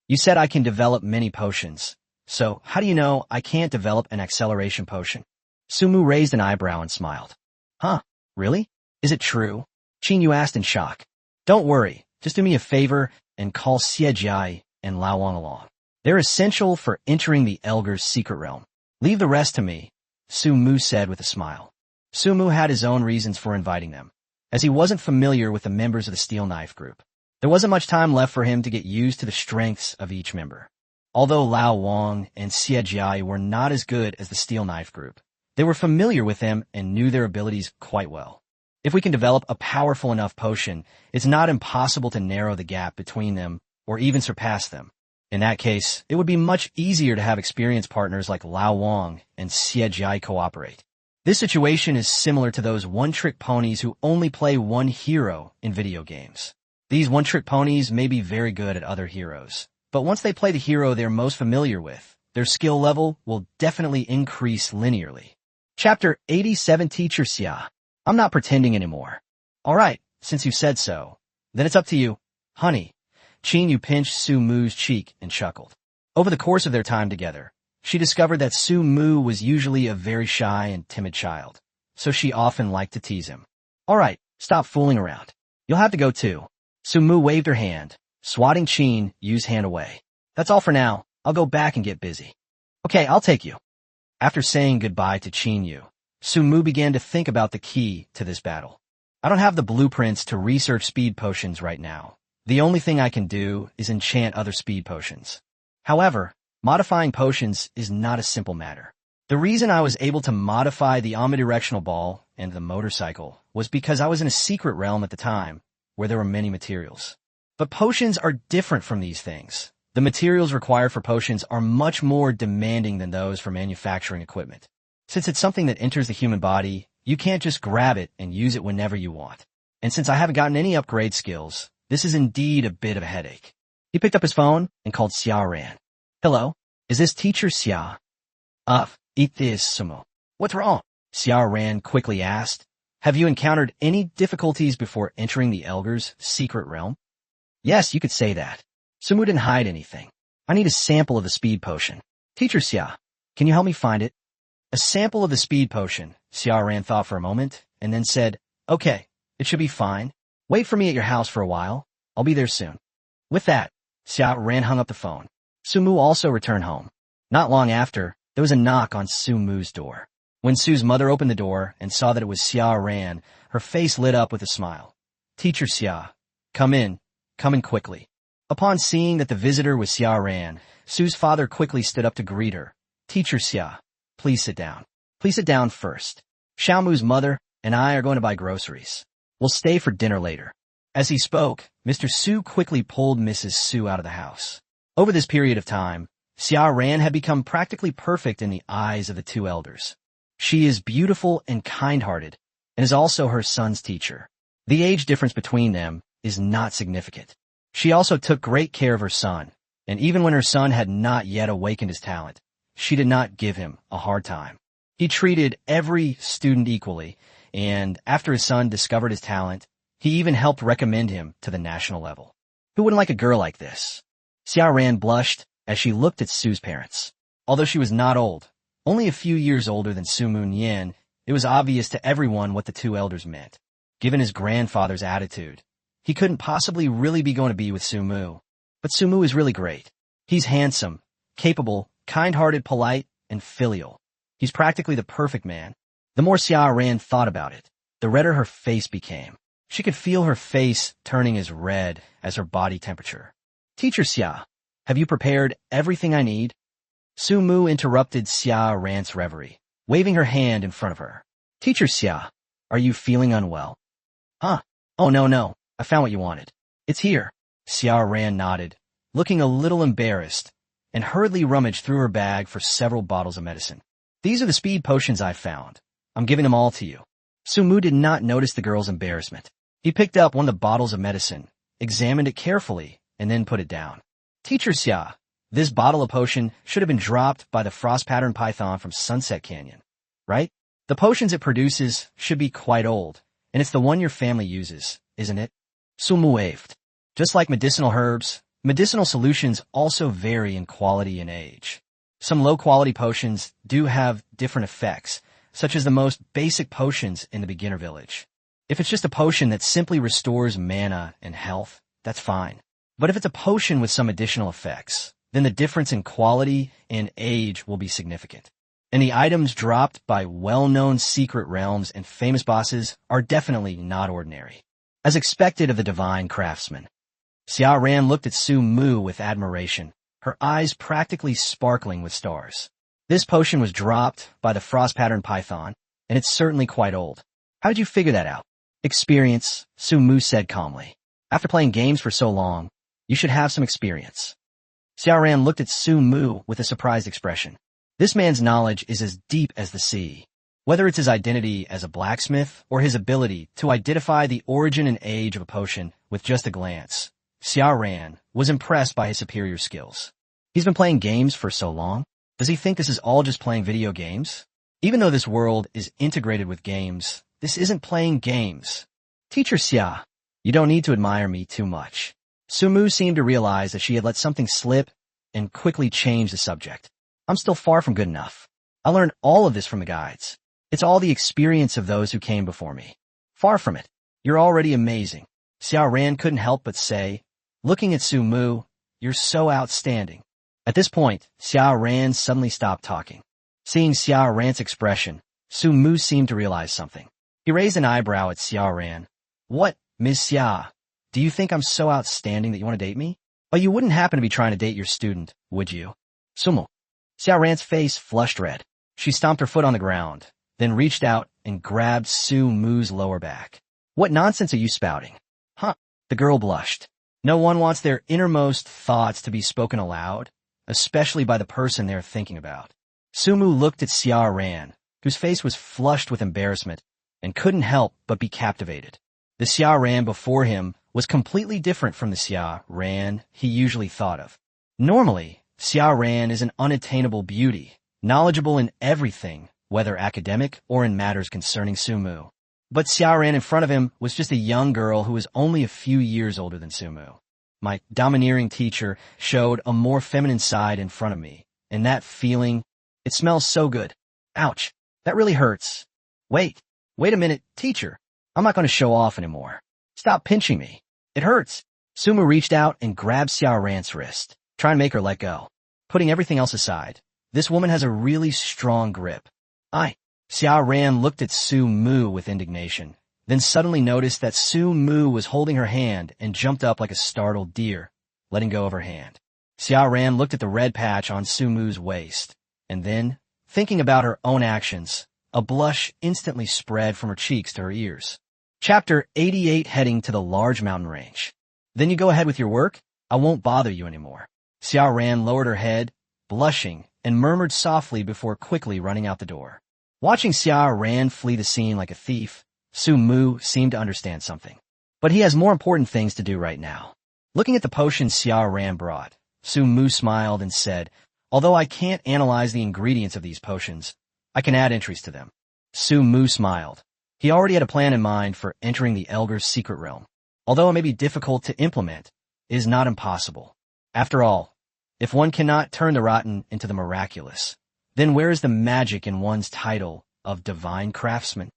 You said I can develop many potions, so how do you know I can't develop an acceleration potion?" Sumu raised an eyebrow and smiled. "Huh, really? Is it true?" Qinyu asked in shock. "Don't worry, just do me a favor and call Xie and Lao Wang along. They're essential for entering the Elgar's secret realm. Leave the rest to me," Sumu said with a smile. Sumu had his own reasons for inviting them, as he wasn't familiar with the members of the Steel Knife group. There wasn't much time left for him to get used to the strengths of each member. Although Lao Wang and Xie were not as good as the Steel Knife group, they were familiar with them and knew their abilities quite well. If we can develop a powerful enough potion, it's not impossible to narrow the gap between them or even surpass them. In that case, it would be much easier to have experienced partners like Lao Wang and Xie cooperate. This situation is similar to those one-trick ponies who only play one hero in video games. These one-trick ponies may be very good at other heroes, but once they play the hero they're most familiar with, their skill level will definitely increase linearly. Chapter 87 Teacher Xia. I'm not pretending anymore. Alright, since you said so, then it's up to you. Honey. Qinyu pinched Sumu's cheek and chuckled. Over the course of their time together, she discovered that Sumu was usually a very shy and timid child, so she often liked to tease him. Alright, stop fooling around. You'll have to go too. Sumu waved her hand, swatting Qinyu's hand away. That's all for now. I'll go back and get busy. Okay, I'll take you. After saying goodbye to Qinyu, Sumu began to think about the key to this battle. I don't have the blueprints to research speed potions right now. The only thing I can do is enchant other speed potions. However, modifying potions is not a simple matter. The reason I was able to modify the omnidirectional ball and the motorcycle was because I was in a secret realm at the time, where there were many materials. But potions are different from these things. The materials required for potions are much more demanding than those for manufacturing equipment. Since it's something that enters the human body, you can't just grab it and use it whenever you want. And since I haven't gotten any upgrade skills, this is indeed a bit of a headache. He picked up his phone and called Xia Ran. Hello, is this Teacher Xia? Eat this, Sumu. What's wrong? Xia Ran quickly asked. Have you encountered any difficulties before entering the Elgar's secret realm? Yes, you could say that. Sumu didn't hide anything. I need a sample of the speed potion. Teacher Xia, can you help me find it? A sample of the speed potion. Xia Ran thought for a moment, and then said, Okay, it should be fine. Wait for me at your house for a while. I'll be there soon. With that, Xia Ran hung up the phone. Su Mu also returned home. Not long after, there was a knock on Su Mu's door. When Su's mother opened the door and saw that it was Xia Ran, her face lit up with a smile. Teacher Xia, come in quickly. Upon seeing that the visitor was Xia Ran, Su's father quickly stood up to greet her. Teacher Xia, please sit down. Please sit down first. Xiaomu's mother and I are going to buy groceries. We'll stay for dinner later. As he spoke, Mr. Su quickly pulled Mrs. Su out of the house. Over this period of time, Xia Ran had become practically perfect in the eyes of the two elders. She is beautiful and kind-hearted, and is also her son's teacher. The age difference between them is not significant. She also took great care of her son, and even when her son had not yet awakened his talent, she did not give him a hard time. He treated every student equally, and after his son discovered his talent, he even helped recommend him to the national level. Who wouldn't like a girl like this? Xia Ran blushed as she looked at Su's parents. Although she was not old, only a few years older than Su Munyan, it was obvious to everyone what the two elders meant. Given his grandfather's attitude, he couldn't possibly really be going to be with Su Mu. But Su Mu is really great. He's handsome, capable, kind-hearted, polite, and filial. He's practically the perfect man. The more Xia Ran thought about it, the redder her face became. She could feel her face turning as red as her body temperature. Teacher Xia, have you prepared everything I need? Su Mu interrupted Xia Ran's reverie, waving her hand in front of her. Teacher Xia, are you feeling unwell? Huh? Oh no, I found what you wanted. It's here. Xia Ran nodded, looking a little embarrassed, and hurriedly rummaged through her bag for several bottles of medicine. These are the speed potions I found. I'm giving them all to you. Su Mu did not notice the girl's embarrassment. He picked up one of the bottles of medicine, examined it carefully, and then put it down. Teacher Xia, this bottle of potion should have been dropped by the frost-pattern python from Sunset Canyon, right? The potions it produces should be quite old, and it's the one your family uses, isn't it? Su Mu waved. Just like medicinal herbs, medicinal solutions also vary in quality and age. Some low-quality potions do have different effects, such as the most basic potions in the beginner village. If it's just a potion that simply restores mana and health, that's fine. But if it's a potion with some additional effects, then the difference in quality and age will be significant. And the items dropped by well-known secret realms and famous bosses are definitely not ordinary. As expected of the divine craftsman, Xia Ran looked at Su Mu with admiration, her eyes practically sparkling with stars. This potion was dropped by the frost-pattern python, and it's certainly quite old. How did you figure that out? Experience, Su Mu said calmly. After playing games for so long, you should have some experience. Xia Ran looked at Su Mu with a surprised expression. This man's knowledge is as deep as the sea. Whether it's his identity as a blacksmith or his ability to identify the origin and age of a potion with just a glance, Xia Ran was impressed by his superior skills. He's been playing games for so long. Does he think this is all just playing video games? Even though this world is integrated with games, this isn't playing games. Teacher Xia, you don't need to admire me too much. Su Mu seemed to realize that she had let something slip and quickly changed the subject. I'm still far from good enough. I learned all of this from the guides. It's all the experience of those who came before me. Far from it. You're already amazing. Xia Ran couldn't help but say, looking at Su Mu, you're so outstanding. At this point, Xia Ran suddenly stopped talking. Seeing Xia Ran's expression, Su Mu seemed to realize something. He raised an eyebrow at Xia Ran. What, Ms. Xia? Do you think I'm so outstanding that you want to date me? But you wouldn't happen to be trying to date your student, would you? Sumo. Xia Ran's face flushed red. She stomped her foot on the ground, then reached out and grabbed Su Mu's lower back. What nonsense are you spouting? Huh? The girl blushed. No one wants their innermost thoughts to be spoken aloud, especially by the person they're thinking about. Su Mu looked at Xia Ran, whose face was flushed with embarrassment, and couldn't help but be captivated. The Xia Ran before him was completely different from the Xia Ran he usually thought of. Normally, Xia Ran is an unattainable beauty, knowledgeable in everything, whether academic or in matters concerning Su Mu. But Xia Ran in front of him was just a young girl who was only a few years older than Su Mu. My domineering teacher showed a more feminine side in front of me, and that feeling, it smells so good. Ouch, that really hurts. Wait a minute, teacher. I'm not going to show off anymore. Stop pinching me. It hurts. Sumu reached out and grabbed Xiao Ran's wrist, trying to make her let go. Putting everything else aside, this woman has a really strong grip. Xiao Ran looked at Su Mu with indignation, then suddenly noticed that Su Mu was holding her hand and jumped up like a startled deer, letting go of her hand. Xiao Ran looked at the red patch on Su Mu's waist, and then, thinking about her own actions, a blush instantly spread from her cheeks to her ears. Chapter 88, heading to the large mountain range. Then you go ahead with your work. I won't bother you anymore. Xiao Ran lowered her head, blushing, and murmured softly before quickly running out the door. Watching Xiao Ran flee the scene like a thief, Su Mu seemed to understand something. But he has more important things to do right now. Looking at the potion Xiao Ran brought, Su Mu smiled and said, although I can't analyze the ingredients of these potions, I can add entries to them. Su Mu smiled. He already had a plan in mind for entering the Elgar's secret realm. Although it may be difficult to implement, it is not impossible. After all, if one cannot turn the rotten into the miraculous, then where is the magic in one's title of divine craftsman?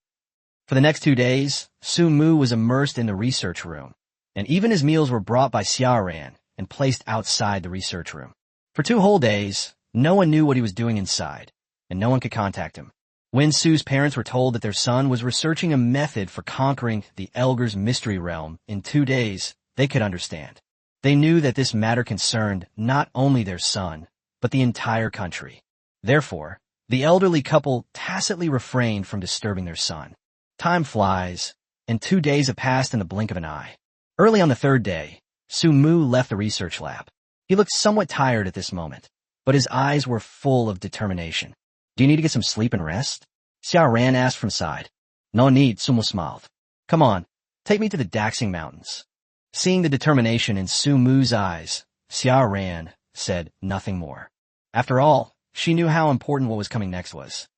For the next 2 days, Su Mu was immersed in the research room, and even his meals were brought by Xiao Ran and placed outside the research room. For 2 whole days, no one knew what he was doing inside, and no one could contact him. When Su's parents were told that their son was researching a method for conquering the Elgar's mystery realm in 2 days, they could understand. They knew that this matter concerned not only their son, but the entire country. Therefore, the elderly couple tacitly refrained from disturbing their son. Time flies, and 2 days have passed in the blink of an eye. Early on the 3rd day, Su Mu left the research lab. He looked somewhat tired at this moment, but his eyes were full of determination. Do you need to get some sleep and rest? Xiao Ran asked from side. No need, Su Mu smiled. Come on, take me to the Daxing Mountains. Seeing the determination in Su Mu's eyes, Xiao Ran said nothing more. After all, she knew how important what was coming next was.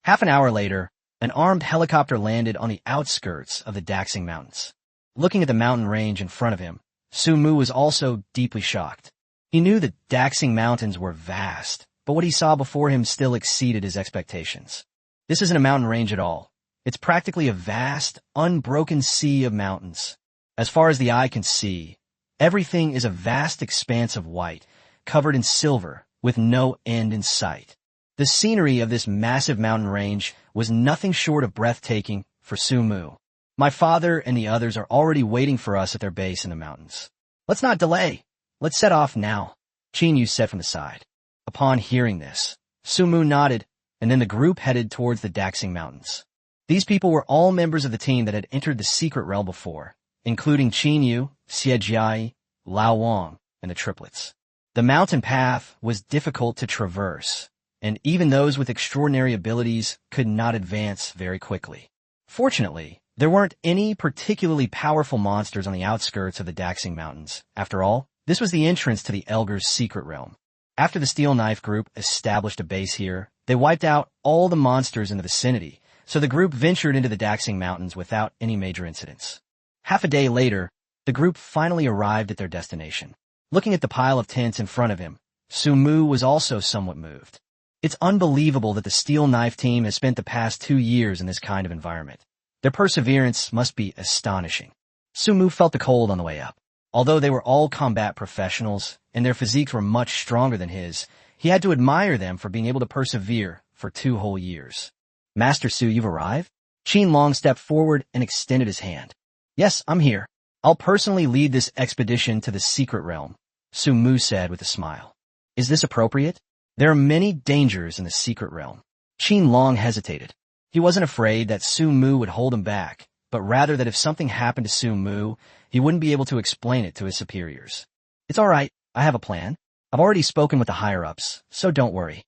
Half an hour later, an armed helicopter landed on the outskirts of the Daxing Mountains. Looking at the mountain range in front of him, Su Mu was also deeply shocked. He knew the Daxing Mountains were vast, but what he saw before him still exceeded his expectations. This isn't a mountain range at all. It's practically a vast, unbroken sea of mountains. As far as the eye can see, everything is a vast expanse of white, covered in silver, with no end in sight. The scenery of this massive mountain range was nothing short of breathtaking for Su Mu. My father and the others are already waiting for us at their base in the mountains. Let's not delay. Let's set off now, Qin Yu said from the side. Upon hearing this, Su Mu nodded, and then the group headed towards the Daxing Mountains. These people were all members of the team that had entered the secret realm before, including Qin Yu, Xie Jiai, Lao Wang, and the triplets. The mountain path was difficult to traverse, and even those with extraordinary abilities could not advance very quickly. Fortunately, there weren't any particularly powerful monsters on the outskirts of the Daxing Mountains. After all, this was the entrance to the Elgar's secret realm. After the Steel Knife group established a base here, they wiped out all the monsters in the vicinity, so the group ventured into the Daxing Mountains without any major incidents. Half a day later, the group finally arrived at their destination. Looking at the pile of tents in front of him, Su Mu was also somewhat moved. It's unbelievable that the Steel Knife team has spent the past 2 years in this kind of environment. Their perseverance must be astonishing. Su Mu felt the cold on the way up. Although they were all combat professionals, and their physiques were much stronger than his, he had to admire them for being able to persevere for 2 whole years. Master Su, you've arrived? Qin Long stepped forward and extended his hand. Yes, I'm here. I'll personally lead this expedition to the secret realm, Su Mu said with a smile. Is this appropriate? There are many dangers in the secret realm. Qin Long hesitated. He wasn't afraid that Su Mu would hold him back, but rather that if something happened to Su Mu, he wouldn't be able to explain it to his superiors. It's all right, I have a plan. I've already spoken with the higher-ups, so don't worry.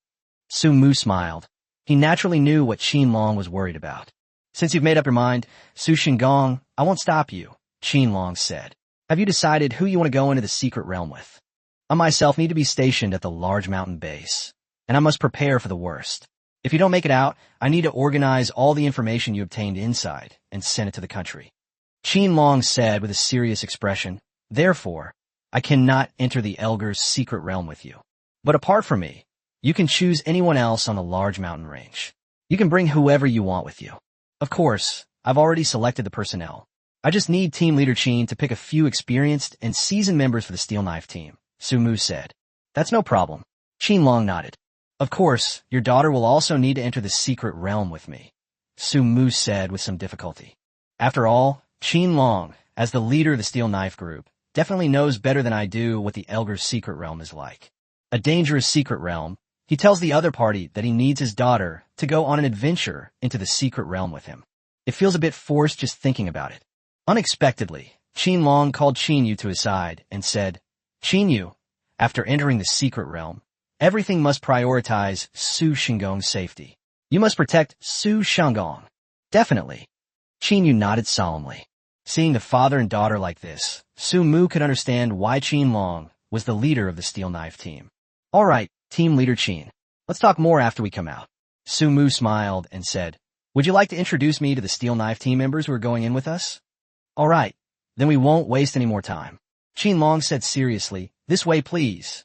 Su Mu smiled. He naturally knew what Qin Long was worried about. Since you've made up your mind, Su Xingong, I won't stop you, Qin Long said. Have you decided who you want to go into the secret realm with? I myself need to be stationed at the large mountain base, and I must prepare for the worst. If you don't make it out, I need to organize all the information you obtained inside and send it to the country. Qin Long said with a serious expression. Therefore, I cannot enter the Elgar's secret realm with you. But apart from me, you can choose anyone else on the large mountain range. You can bring whoever you want with you. Of course, I've already selected the personnel. I just need Team Leader Qin to pick a few experienced and seasoned members for the Steel Knife team, Su Mu said. That's no problem. Qin Long nodded. Of course, your daughter will also need to enter the secret realm with me, Su Mu said with some difficulty. After all, Qin Long, as the leader of the Steel Knife group, definitely knows better than I do what the Elgar's secret realm is like. A dangerous secret realm. He tells the other party that he needs his daughter to go on an adventure into the secret realm with him. It feels a bit forced just thinking about it. Unexpectedly, Qin Long called Qin Yu to his side and said, Qin Yu, after entering the secret realm, everything must prioritize Su Shinggong's safety. You must protect Su Shinggong. Definitely. Qin Yu nodded solemnly. Seeing the father and daughter like this, Su Mu could understand why Qin Long was the leader of the Steel Knife team. All right, Team Leader Qin. Let's talk more after we come out. Su Mu smiled and said, Would you like to introduce me to the Steel Knife team members who are going in with us? All right, then we won't waste any more time. Qin Long said seriously, This way, please.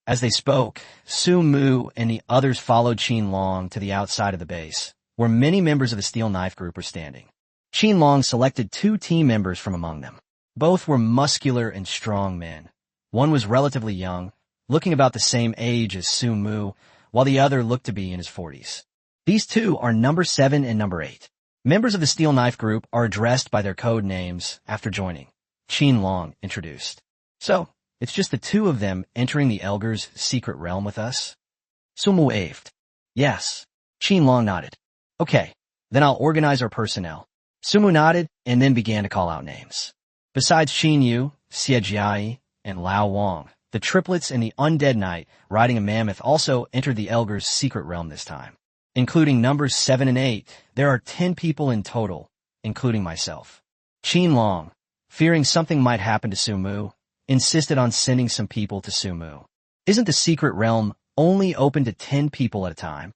As they spoke, Su Mu and the others followed Qin Long to the outside of the base, where many members of the Steel Knife group were standing. Qin Long selected 2 team members from among them. Both were muscular and strong men. One was relatively young, looking about the same age as Su Mu, while the other looked to be in his 40s. These 2 are number 7 and number 8. Members of the Steel Knife group are addressed by their code names after joining. Qin Long introduced. So, it's just the 2 of them entering the Elgar's secret realm with us? Su Mu waved. Yes. Qin Long nodded. Okay, then I'll organize our personnel. Su Mu nodded and then began to call out names. Besides Qin Yu, Xie Jiai, and Lao Wang, the triplets and the Undead Knight riding a mammoth also entered the Elgar's secret realm this time. Including numbers 7 and 8, there are 10 people in total, including myself. Qin Long, fearing something might happen to Su Mu, insisted on sending some people to Su Mu. Isn't the secret realm only open to 10 people at a time?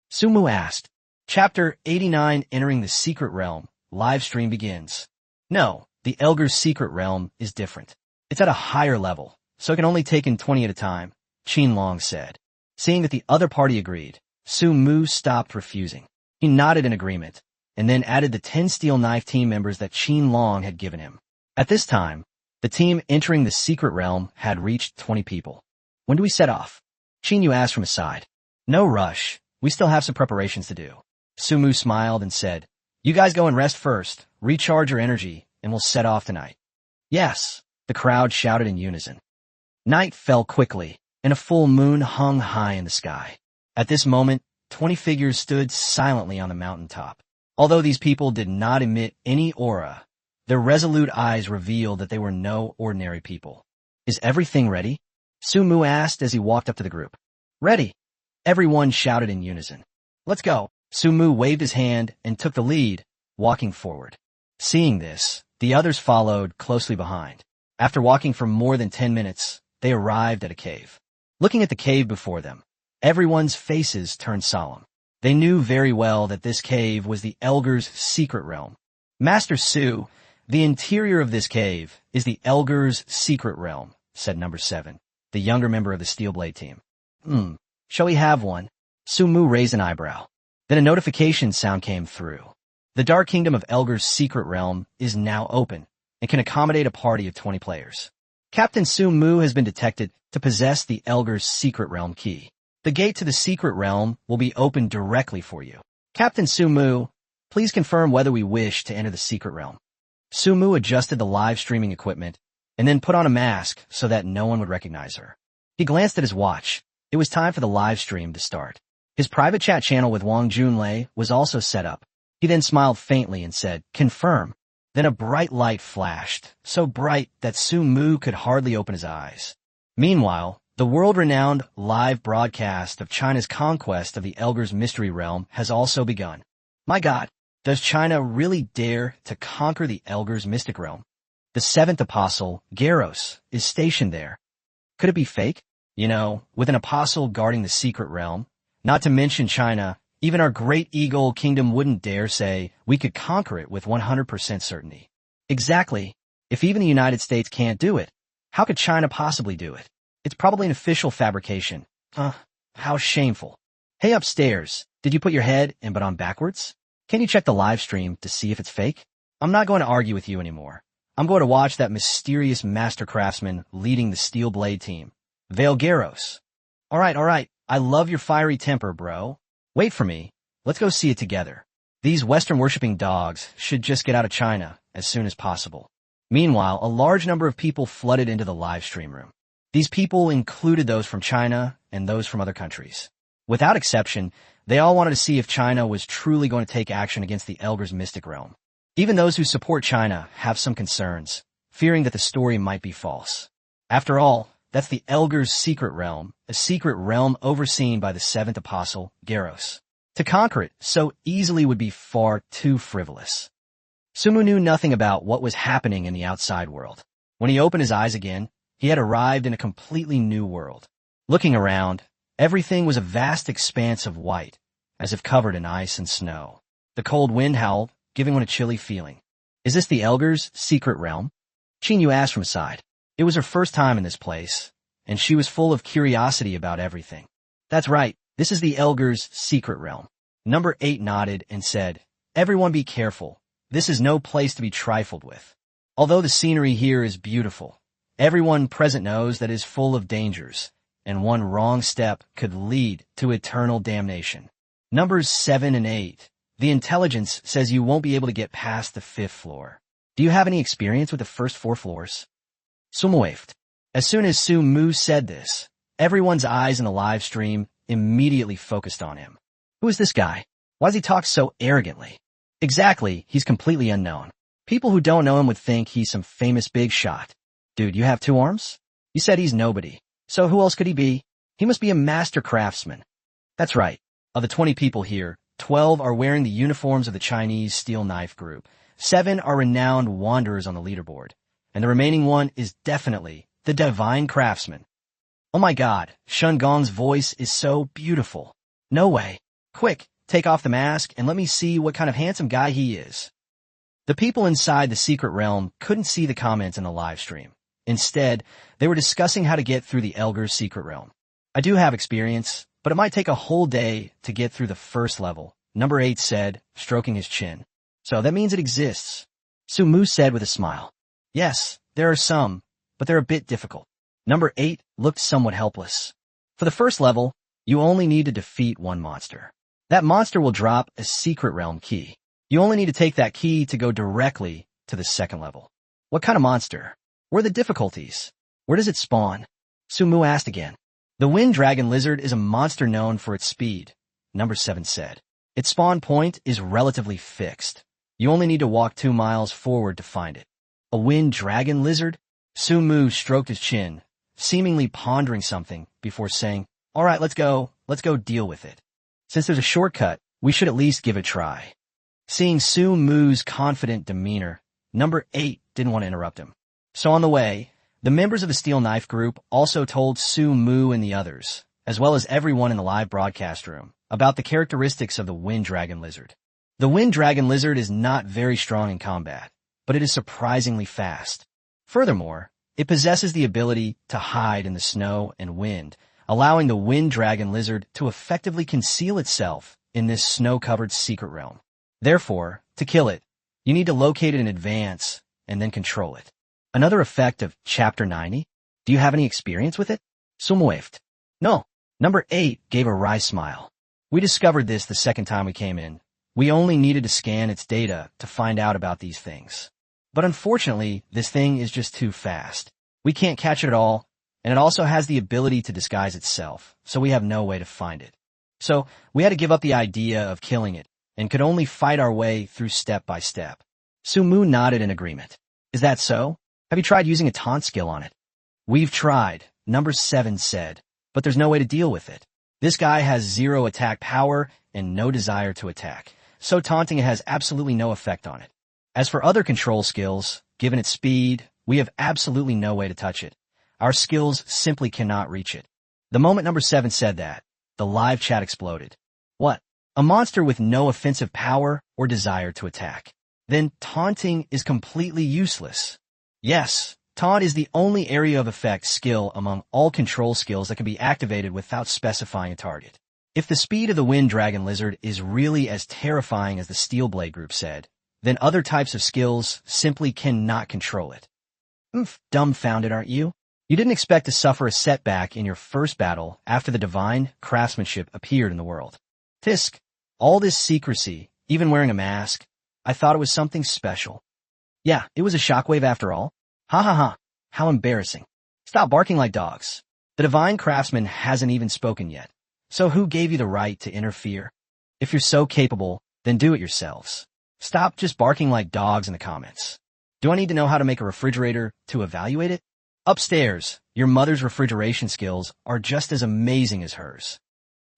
Su Mu asked. Chapter 89 Entering the Secret Realm. Live stream begins. No, the Elgar's secret realm is different. It's at a higher level, so it can only take in 20 at a time, Qin Long said. Seeing that the other party agreed, Su Mu stopped refusing. He nodded in agreement, and then added the 10 Steel Knife team members that Qin Long had given him. At this time, the team entering the secret realm had reached 20 people. When do we set off? Qin Yu asked from his side. No rush. We still have some preparations to do. Su Mu smiled and said, You guys go and rest first, recharge your energy, and we'll set off tonight. Yes, the crowd shouted in unison. Night fell quickly, and a full moon hung high in the sky. At this moment, 20 figures stood silently on the mountaintop. Although these people did not emit any aura, their resolute eyes revealed that they were no ordinary people. Is everything ready? Su Mu asked as he walked up to the group. Ready. Everyone shouted in unison. Let's go. Su Mu waved his hand and took the lead, walking forward. Seeing this, the others followed closely behind. After walking for more than 10 minutes, they arrived at a cave. Looking at the cave before them, everyone's faces turned solemn. They knew very well that this cave was the Elgar's secret realm. Master Su, the interior of this cave is the Elgar's secret realm, said number 7, the younger member of the Steelblade team. Shall we have one? Su Mu raised an eyebrow. Then a notification sound came through. The Dark Kingdom of Elgar's secret realm is now open and can accommodate a party of 20 players. Captain Su Mu has been detected to possess the Elgar's secret realm key. The gate to the secret realm will be opened directly for you. Captain Su Mu, please confirm whether we wish to enter the secret realm. Su Mu adjusted the live streaming equipment and then put on a mask so that no one would recognize her. He glanced at his watch. It was time for the live stream to start. His private chat channel with Wang Junlei was also set up. He then smiled faintly and said, Confirm. Then a bright light flashed, so bright that Su Mu could hardly open his eyes. Meanwhile, the world-renowned live broadcast of China's conquest of the Elgar's mystery realm has also begun. My God, does China really dare to conquer the Elgar's mystic realm? The 7th apostle, Garros, is stationed there. Could it be fake? You know, with an apostle guarding the secret realm, not to mention China, even our great eagle kingdom wouldn't dare say we could conquer it with 100% certainty. Exactly. If even the United States can't do it, How could China possibly do it? It's probably an official fabrication. How shameful. Hey upstairs, did you put your head and but on backwards? Can you check the live stream to see if it's fake? I'm not going to argue with you anymore. I'm going to watch that mysterious master craftsman leading the Steel Blade team, Vale Garros. All right. I love your fiery temper, bro. Wait for me. Let's go see it together. These Western-worshipping dogs should just get out of China as soon as possible. Meanwhile, a large number of people flooded into the live stream room. These people included those from China and those from other countries. Without exception, they all wanted to see if China was truly going to take action against the Elgar's mystic realm. Even those who support China have some concerns, fearing that the story might be false. After all, that's the Elgar's secret realm, a secret realm overseen by the seventh apostle, Garros. To conquer it so easily would be far too frivolous. Sumu knew nothing about what was happening in the outside world. When he opened his eyes again, he had arrived in a completely new world. Looking around, everything was a vast expanse of white, as if covered in ice and snow. The cold wind howled, giving one a chilly feeling. Is this the Elgar's secret realm? Qingyu asked from aside. It was her first time in this place, and she was full of curiosity about everything. That's right, this is the Elgar's secret realm. Number 8 nodded and said, Everyone be careful. This is no place to be trifled with. Although the scenery here is beautiful, everyone present knows that it is full of dangers, and one wrong step could lead to eternal damnation. Numbers 7 and 8. The intelligence says you won't be able to get past the 5th floor. Do you have any experience with the first 4 floors? Sumu waved. As soon as Sumu said this, everyone's eyes in the live stream immediately focused on him. Who is this guy? Why does he talk so arrogantly? Exactly, he's completely unknown. People who don't know him would think he's some famous big shot. Dude, you have 2 arms? You said he's nobody. So who else could he be? He must be a master craftsman. That's right. Of the 20 people here, 12 are wearing the uniforms of the Chinese Steel Knife Group. 7 are renowned wanderers on the leaderboard. And the remaining one is definitely the divine craftsman. Oh my god, Shun Gong's voice is so beautiful. No way. Quick, take off the mask and let me see what kind of handsome guy he is. The people inside the secret realm couldn't see the comments in the live stream. Instead, they were discussing how to get through the Elgar's secret realm. I do have experience, but it might take a whole day to get through the first level, Number 8 said, stroking his chin. So that means it exists. Sumu said with a smile. Yes, there are some, but they're a bit difficult. Number 8 looked somewhat helpless. For the first level, you only need to defeat one monster. That monster will drop a secret realm key. You only need to take that key to go directly to the second level. What kind of monster? Where are the difficulties? Where does it spawn? Sumu asked again. The Wind Dragon Lizard is a monster known for its speed, Number 7 said. Its spawn point is relatively fixed. You only need to walk 2 miles forward to find it. A Wind Dragon Lizard? Sumu stroked his chin, seemingly pondering something before saying, All right, let's go deal with it. Since there's a shortcut, we should at least give it a try. Seeing Sumu's confident demeanor, Number 8 didn't want to interrupt him. So on the way, the members of the Steel Knife Group also told Sumu and the others, as well as everyone in the live broadcast room, about the characteristics of the Wind Dragon Lizard. The Wind Dragon Lizard is not very strong in combat, but it is surprisingly fast. Furthermore, it possesses the ability to hide in the snow and wind, allowing the Wind Dragon Lizard to effectively conceal itself in this snow-covered secret realm. Therefore, to kill it, you need to locate it in advance and then control it. Another effect of Chapter 90? Do you have any experience with it? Sumu waved. No. Number 8 gave a wry smile. We discovered this the second time we came in. We only needed to scan its data to find out about these things. But unfortunately, this thing is just too fast. We can't catch it at all, and it also has the ability to disguise itself, so we have no way to find it. So we had to give up the idea of killing it, and could only fight our way through step by step. Sumu nodded in agreement. Is that so? Have you tried using a taunt skill on it? We've tried, Number 7 said, but there's no way to deal with it. This guy has 0 attack power and no desire to attack, so taunting it has absolutely no effect on it. As for other control skills, given its speed, we have absolutely no way to touch it. Our skills simply cannot reach it. The moment Number 7 said that, the live chat exploded. What? A monster with no offensive power or desire to attack. Then taunting is completely useless. Yes, Taunt is the only area of effect skill among all control skills that can be activated without specifying a target. If the speed of the Wind Dragon Lizard is really as terrifying as the Steel Blade group said, then other types of skills simply cannot control it. Dumbfounded, aren't you? You didn't expect to suffer a setback in your first battle after the divine craftsmanship appeared in the world. Tisk, all this secrecy, even wearing a mask, I thought it was something special. Yeah, it was a shockwave after all. Ha ha ha, how embarrassing. Stop barking like dogs. The divine craftsman hasn't even spoken yet. So who gave you the right to interfere? If you're so capable, then do it yourselves. Stop just barking like dogs in the comments. Do I need to know how to make a refrigerator to evaluate it? Upstairs, your mother's refrigeration skills are just as amazing as hers.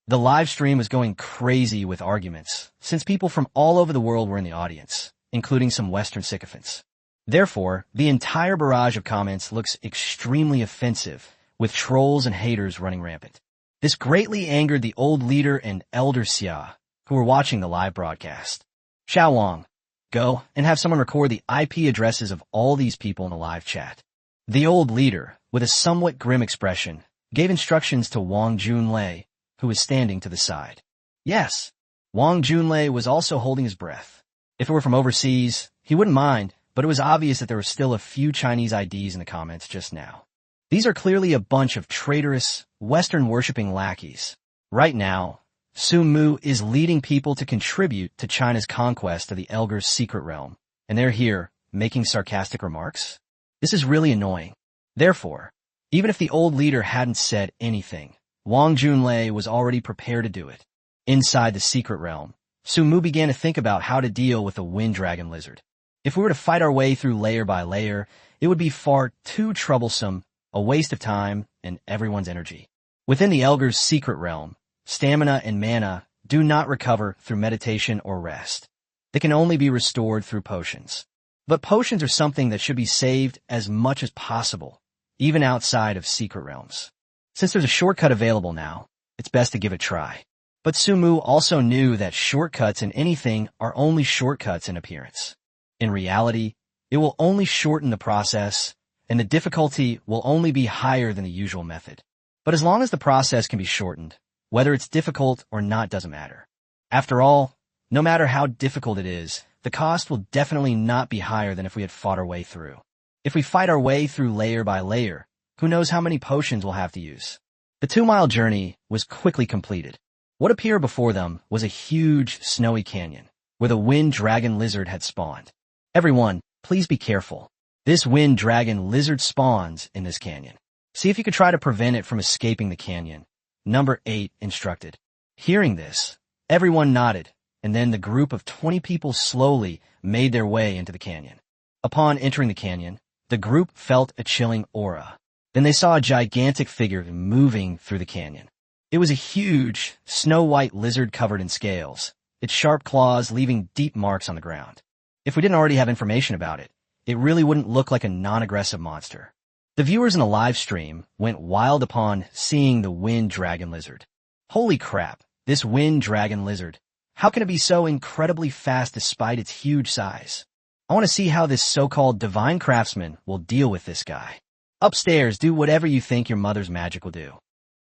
The live stream was going crazy with arguments, since people from all over the world were in the audience, including some Western sycophants. Therefore, the entire barrage of comments looks extremely offensive, with trolls and haters running rampant. This greatly angered the old leader and Elder Xia, who were watching the live broadcast. Xiao Wang, go and have someone record the IP addresses of all these people in a live chat. The old leader, with a somewhat grim expression, gave instructions to Wang Junlei, who was standing to the side. Yes, Wang Junlei was also holding his breath. If it were from overseas, he wouldn't mind, but it was obvious that there were still a few Chinese IDs in the comments just now. These are clearly a bunch of traitorous, Western-worshipping lackeys. Right now, Su Mu is leading people to contribute to China's conquest of the Elgar's secret realm, and they're here, making sarcastic remarks? This is really annoying. Therefore, even if the old leader hadn't said anything, Wang Junlei was already prepared to do it. Inside the secret realm, Su Mu began to think about how to deal with the Wind Dragon Lizard. If we were to fight our way through layer by layer, it would be far too troublesome, a waste of time, and everyone's energy. Within the Elgar's secret realm, stamina and mana do not recover through meditation or rest. They can only be restored through potions. But potions are something that should be saved as much as possible, even outside of secret realms. Since there's a shortcut available now, it's best to give it a try. But Su Mu also knew that shortcuts in anything are only shortcuts in appearance. In reality, it will only shorten the process, and the difficulty will only be higher than the usual method. But as long as the process can be shortened, whether it's difficult or not doesn't matter. After all, no matter how difficult it is, the cost will definitely not be higher than if we had fought our way through. If we fight our way through layer by layer, who knows how many potions we'll have to use. The 2-mile journey was quickly completed. What appeared before them was a huge, snowy canyon, where the Wind Dragon Lizard had spawned. Everyone, please be careful. This Wind Dragon Lizard spawns in this canyon. See if you could try to prevent it from escaping the canyon. Number 8 instructed. Hearing this, everyone nodded, and then the group of 20 people slowly made their way into the canyon. Upon entering the canyon, the group felt a chilling aura. Then they saw a gigantic figure moving through the canyon. It was a huge, snow-white lizard covered in scales, its sharp claws leaving deep marks on the ground. If we didn't already have information about it, it really wouldn't look like a non-aggressive monster. The viewers in the live stream went wild upon seeing the Wind Dragon Lizard. Holy crap, this Wind Dragon Lizard. How can it be so incredibly fast despite its huge size? I want to see how this so-called divine craftsman will deal with this guy. Upstairs, do whatever you think your mother's magic will do.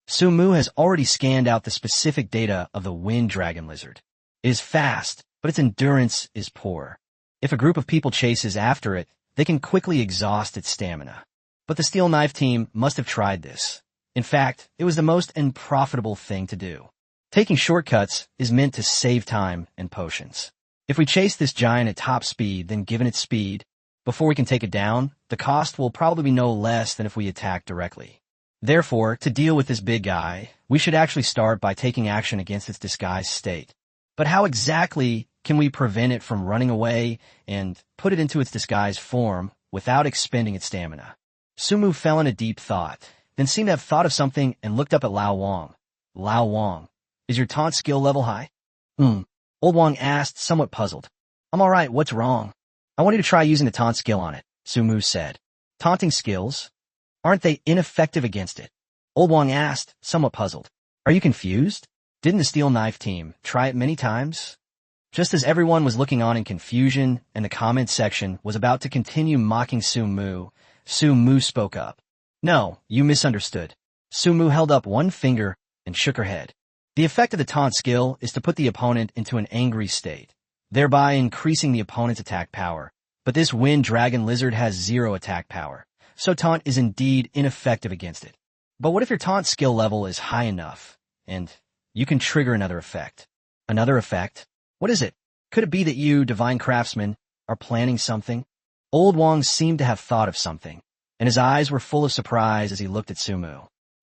Su Mu has already scanned out the specific data of the Wind Dragon Lizard. It is fast, but its endurance is poor. If a group of people chases after it, they can quickly exhaust its stamina. But the Steel Knife team must have tried this. In fact, it was the most unprofitable thing to do. Taking shortcuts is meant to save time and potions. If we chase this giant at top speed, then given its speed, before we can take it down, the cost will probably be no less than if we attack directly. Therefore, to deal with this big guy, we should actually start by taking action against its disguised state. But how exactly can we prevent it from running away and put it into its disguised form without expending its stamina? Su Mu fell in a deep thought, then seemed to have thought of something and looked up at Lao Wang. Lao Wang, is your taunt skill level high? Old Wang asked, somewhat puzzled. I'm alright, what's wrong? I want you to try using the taunt skill on it, Su Mu said. Taunting skills? Aren't they ineffective against it? Old Wang asked, somewhat puzzled. Are you confused? Didn't the Steel Knife team try it many times? Just as everyone was looking on in confusion and the comment section was about to continue mocking Su Mu, Su Mu spoke up. No, you misunderstood. Su Mu held up one finger and shook her head. The effect of the taunt skill is to put the opponent into an angry state, thereby increasing the opponent's attack power. But this wind dragon lizard has 0 attack power, so taunt is indeed ineffective against it. But what if your taunt skill level is high enough, and you can trigger another effect? Another effect? What is it? Could it be that you, Divine Craftsman, are planning something? Old Wong seemed to have thought of something, and his eyes were full of surprise as he looked at Su Mu.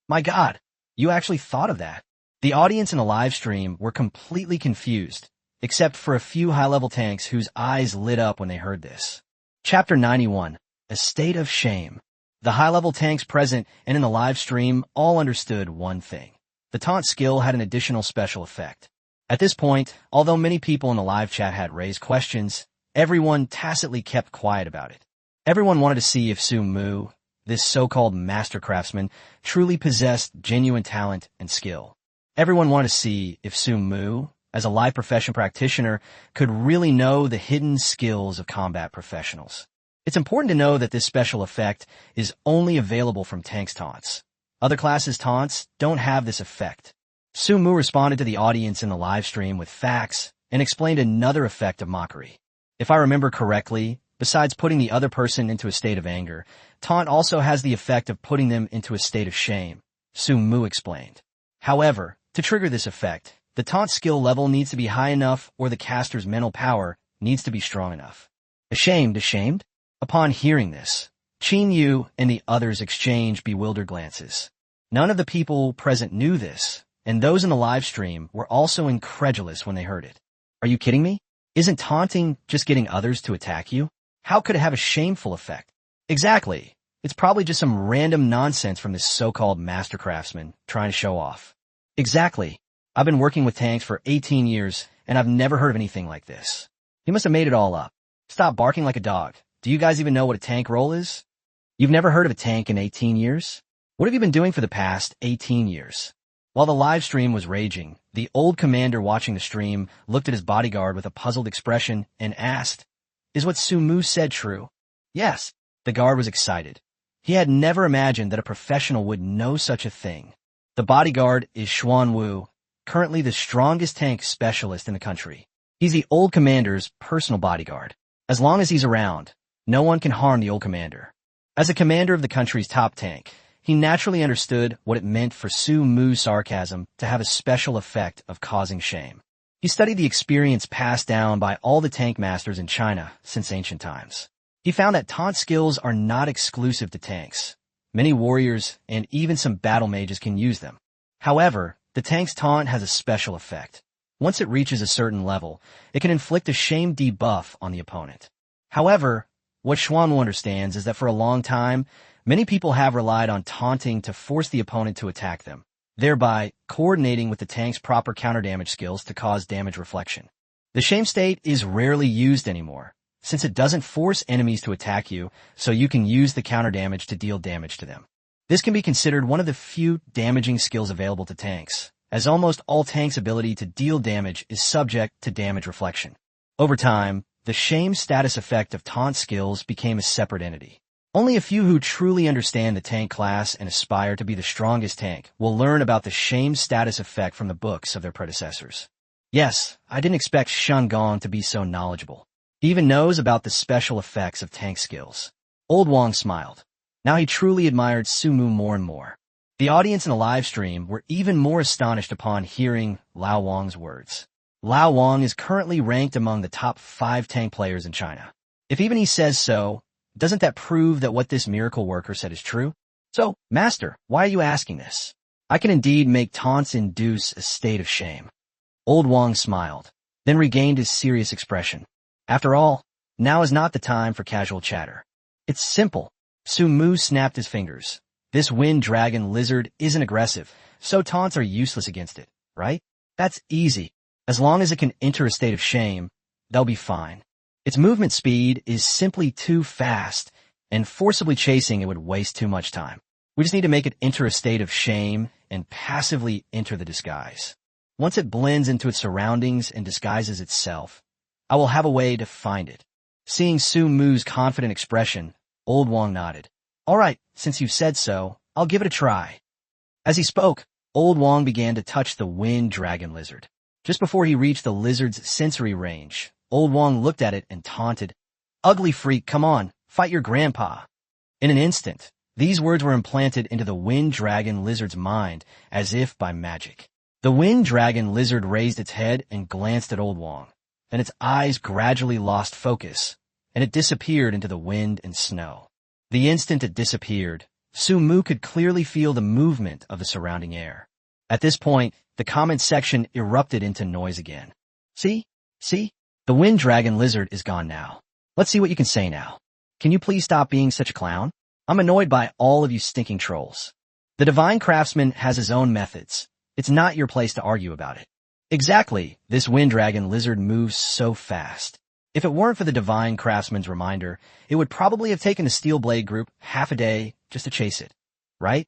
My God, you actually thought of that. The audience in the live stream were completely confused, except for a few high-level tanks whose eyes lit up when they heard this. Chapter 91, A State of Shame. The high-level tanks present and in the live stream all understood one thing. The taunt skill had an additional special effect. At this point, although many people in the live chat had raised questions, everyone tacitly kept quiet about it. Everyone wanted to see if Su Mu, this so-called master craftsman, truly possessed genuine talent and skill. Everyone wanted to see if Su Mu, as a live profession practitioner, could really know the hidden skills of combat professionals. It's important to know that this special effect is only available from tanks taunts. Other classes' taunts don't have this effect. Su Mu responded to the audience in the live stream with facts and explained another effect of mockery. If I remember correctly, besides putting the other person into a state of anger, taunt also has the effect of putting them into a state of shame, Su Mu explained. However, to trigger this effect, the taunt skill level needs to be high enough or the caster's mental power needs to be strong enough. Ashamed? Upon hearing this, Qin Yu and the others exchanged bewildered glances. None of the people present knew this, and those in the live stream were also incredulous when they heard it. Are you kidding me? Isn't taunting just getting others to attack you? How could it have a shameful effect? Exactly. It's probably just some random nonsense from this so-called master craftsman trying to show off. Exactly. I've been working with tanks for 18 years, and I've never heard of anything like this. He must have made it all up. Stop barking like a dog. Do you guys even know what a tank role is? You've never heard of a tank in 18 years? What have you been doing for the past 18 years? While the live stream was raging, the old commander watching the stream looked at his bodyguard with a puzzled expression and asked, Is what Su Mu said true? Yes. The guard was excited. He had never imagined that a professional would know such a thing. The bodyguard is Xuan Wu, currently the strongest tank specialist in the country. He's the old commander's personal bodyguard. As long as he's around, no one can harm the old commander. As a commander of the country's top tank, he naturally understood what it meant for Su Mu's sarcasm to have a special effect of causing shame. He studied the experience passed down by all the tank masters in China since ancient times. He found that taunt skills are not exclusive to tanks. Many warriors and even some battle mages can use them. However, the tank's taunt has a special effect. Once it reaches a certain level, it can inflict a shame debuff on the opponent. However, what Xuan Wu understands is that for a long time, many people have relied on taunting to force the opponent to attack them, thereby coordinating with the tank's proper counter-damage skills to cause damage reflection. The shame state is rarely used anymore, since it doesn't force enemies to attack you, so you can use the counter-damage to deal damage to them. This can be considered one of the few damaging skills available to tanks, as almost all tanks' ability to deal damage is subject to damage reflection. Over time, the shame status effect of taunt skills became a separate entity. Only a few who truly understand the tank class and aspire to be the strongest tank will learn about the shame status effect from the books of their predecessors. Yes, I didn't expect Shen Gong to be so knowledgeable. He even knows about the special effects of tank skills. Old Wong smiled. Now he truly admired Su Mu more and more. The audience in the live stream were even more astonished upon hearing Lao Wang's words. Lao Wang is currently ranked among the top 5 tank players in China. If even he says so, doesn't that prove that what this miracle worker said is true? So, Master, why are you asking this? I can indeed make taunts induce a state of shame. Old Wang smiled, then regained his serious expression. After all, now is not the time for casual chatter. It's simple. Su Mu snapped his fingers. This wind dragon lizard isn't aggressive, so taunts are useless against it, right? That's easy. As long as it can enter a state of shame, they'll be fine. Its movement speed is simply too fast, and forcibly chasing it would waste too much time. We just need to make it enter a state of shame and passively enter the disguise. Once it blends into its surroundings and disguises itself, I will have a way to find it. Seeing Su Mu's confident expression, Old Wong nodded. All right, since you've said so, I'll give it a try. As he spoke, Old Wong began to touch the wind dragon lizard. Just before he reached the lizard's sensory range, Old Wong looked at it and taunted, "Ugly freak, come on, fight your grandpa." In an instant, these words were implanted into the wind dragon lizard's mind as if by magic. The wind dragon lizard raised its head and glanced at Old Wong. Then its eyes gradually lost focus, and it disappeared into the wind and snow. The instant it disappeared, Su Mu could clearly feel the movement of the surrounding air. At this point, the comment section erupted into noise again. See? The wind dragon lizard is gone now. Let's see what you can say now. Can you please stop being such a clown? I'm annoyed by all of you stinking trolls. The divine craftsman has his own methods. It's not your place to argue about it. Exactly, this wind dragon lizard moves so fast. If it weren't for the divine craftsman's reminder, it would probably have taken the Steel Blade group half a day just to chase it, right?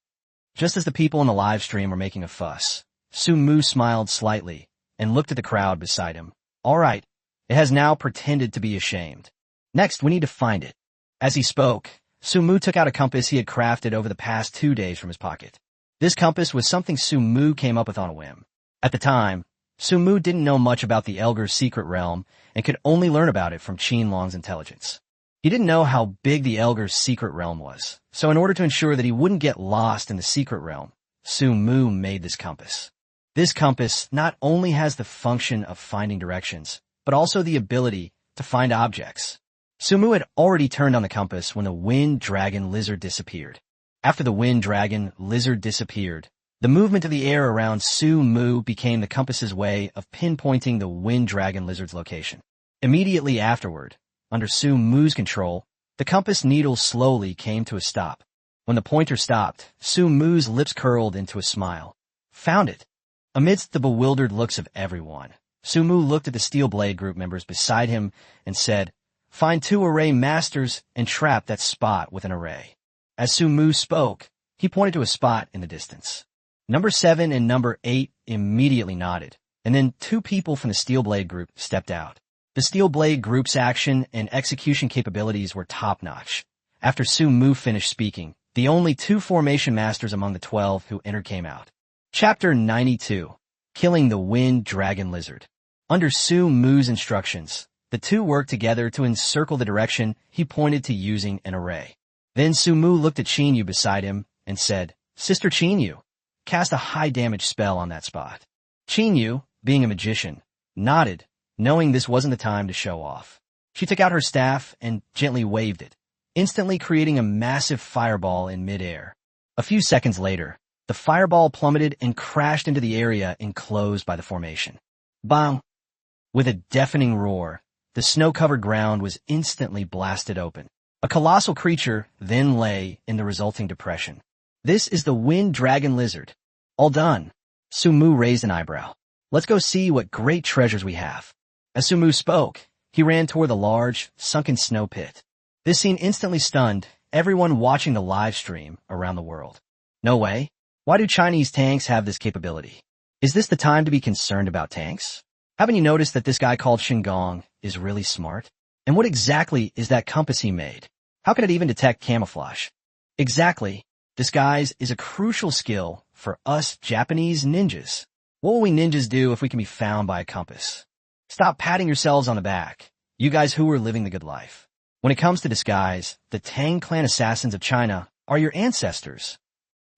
Just as the people in the live stream were making a fuss, Su Mu smiled slightly and looked at the crowd beside him. All right, it has now pretended to be ashamed. Next, we need to find it. As he spoke, Su Mu took out a compass he had crafted over the past 2 days from his pocket. This compass was something Su Mu came up with on a whim. At the time, Su Mu didn't know much about the Elgar's secret realm and could only learn about it from Qin Long's intelligence. He didn't know how big the Elgar's secret realm was, so in order to ensure that he wouldn't get lost in the secret realm, Su Mu made this compass. This compass not only has the function of finding directions, but also the ability to find objects. Su Mu had already turned on the compass when the wind dragon lizard disappeared. After the wind dragon lizard disappeared, the movement of the air around Su Mu became the compass's way of pinpointing the wind dragon lizard's location. Immediately afterward, under Su Mu's control, the compass needle slowly came to a stop. When the pointer stopped, Su Mu's lips curled into a smile. Found it! Amidst the bewildered looks of everyone, Su Mu looked at the Steel Blade group members beside him and said, "Find 2 array masters and trap that spot with an array." As Su Mu spoke, he pointed to a spot in the distance. Number 7 and number 8 immediately nodded, and then 2 people from the Steel Blade group stepped out. The Steel Blade group's action and execution capabilities were top-notch. After Su Mu finished speaking, the only 2 formation masters among the 12 who entered came out. Chapter 92. Killing the Wind Dragon Lizard. Under Su Mu's instructions, the 2 worked together to encircle the direction he pointed to using an array. Then Su Mu looked at Qin Yu beside him and said, "Sister Qin Yu, cast a high-damage spell on that spot." Qin Yu, being a magician, nodded, knowing this wasn't the time to show off. She took out her staff and gently waved it, instantly creating a massive fireball in midair. A few seconds later, the fireball plummeted and crashed into the area enclosed by the formation. Bang! With a deafening roar, the snow-covered ground was instantly blasted open. A colossal creature then lay in the resulting depression. This is the Wind Dragon Lizard. All done. Su Mu raised an eyebrow. Let's go see what great treasures we have. As Su Mu spoke, he ran toward the large, sunken snow pit. This scene instantly stunned everyone watching the live stream around the world. No way. Why do Chinese tanks have this capability? Is this the time to be concerned about tanks? Haven't you noticed that this guy called Shinggong is really smart? And what exactly is that compass he made? How can it even detect camouflage? Exactly. Disguise is a crucial skill for us Japanese ninjas. What will we ninjas do if we can be found by a compass? Stop patting yourselves on the back, you guys who are living the good life. When it comes to disguise, the Tang clan assassins of China are your ancestors.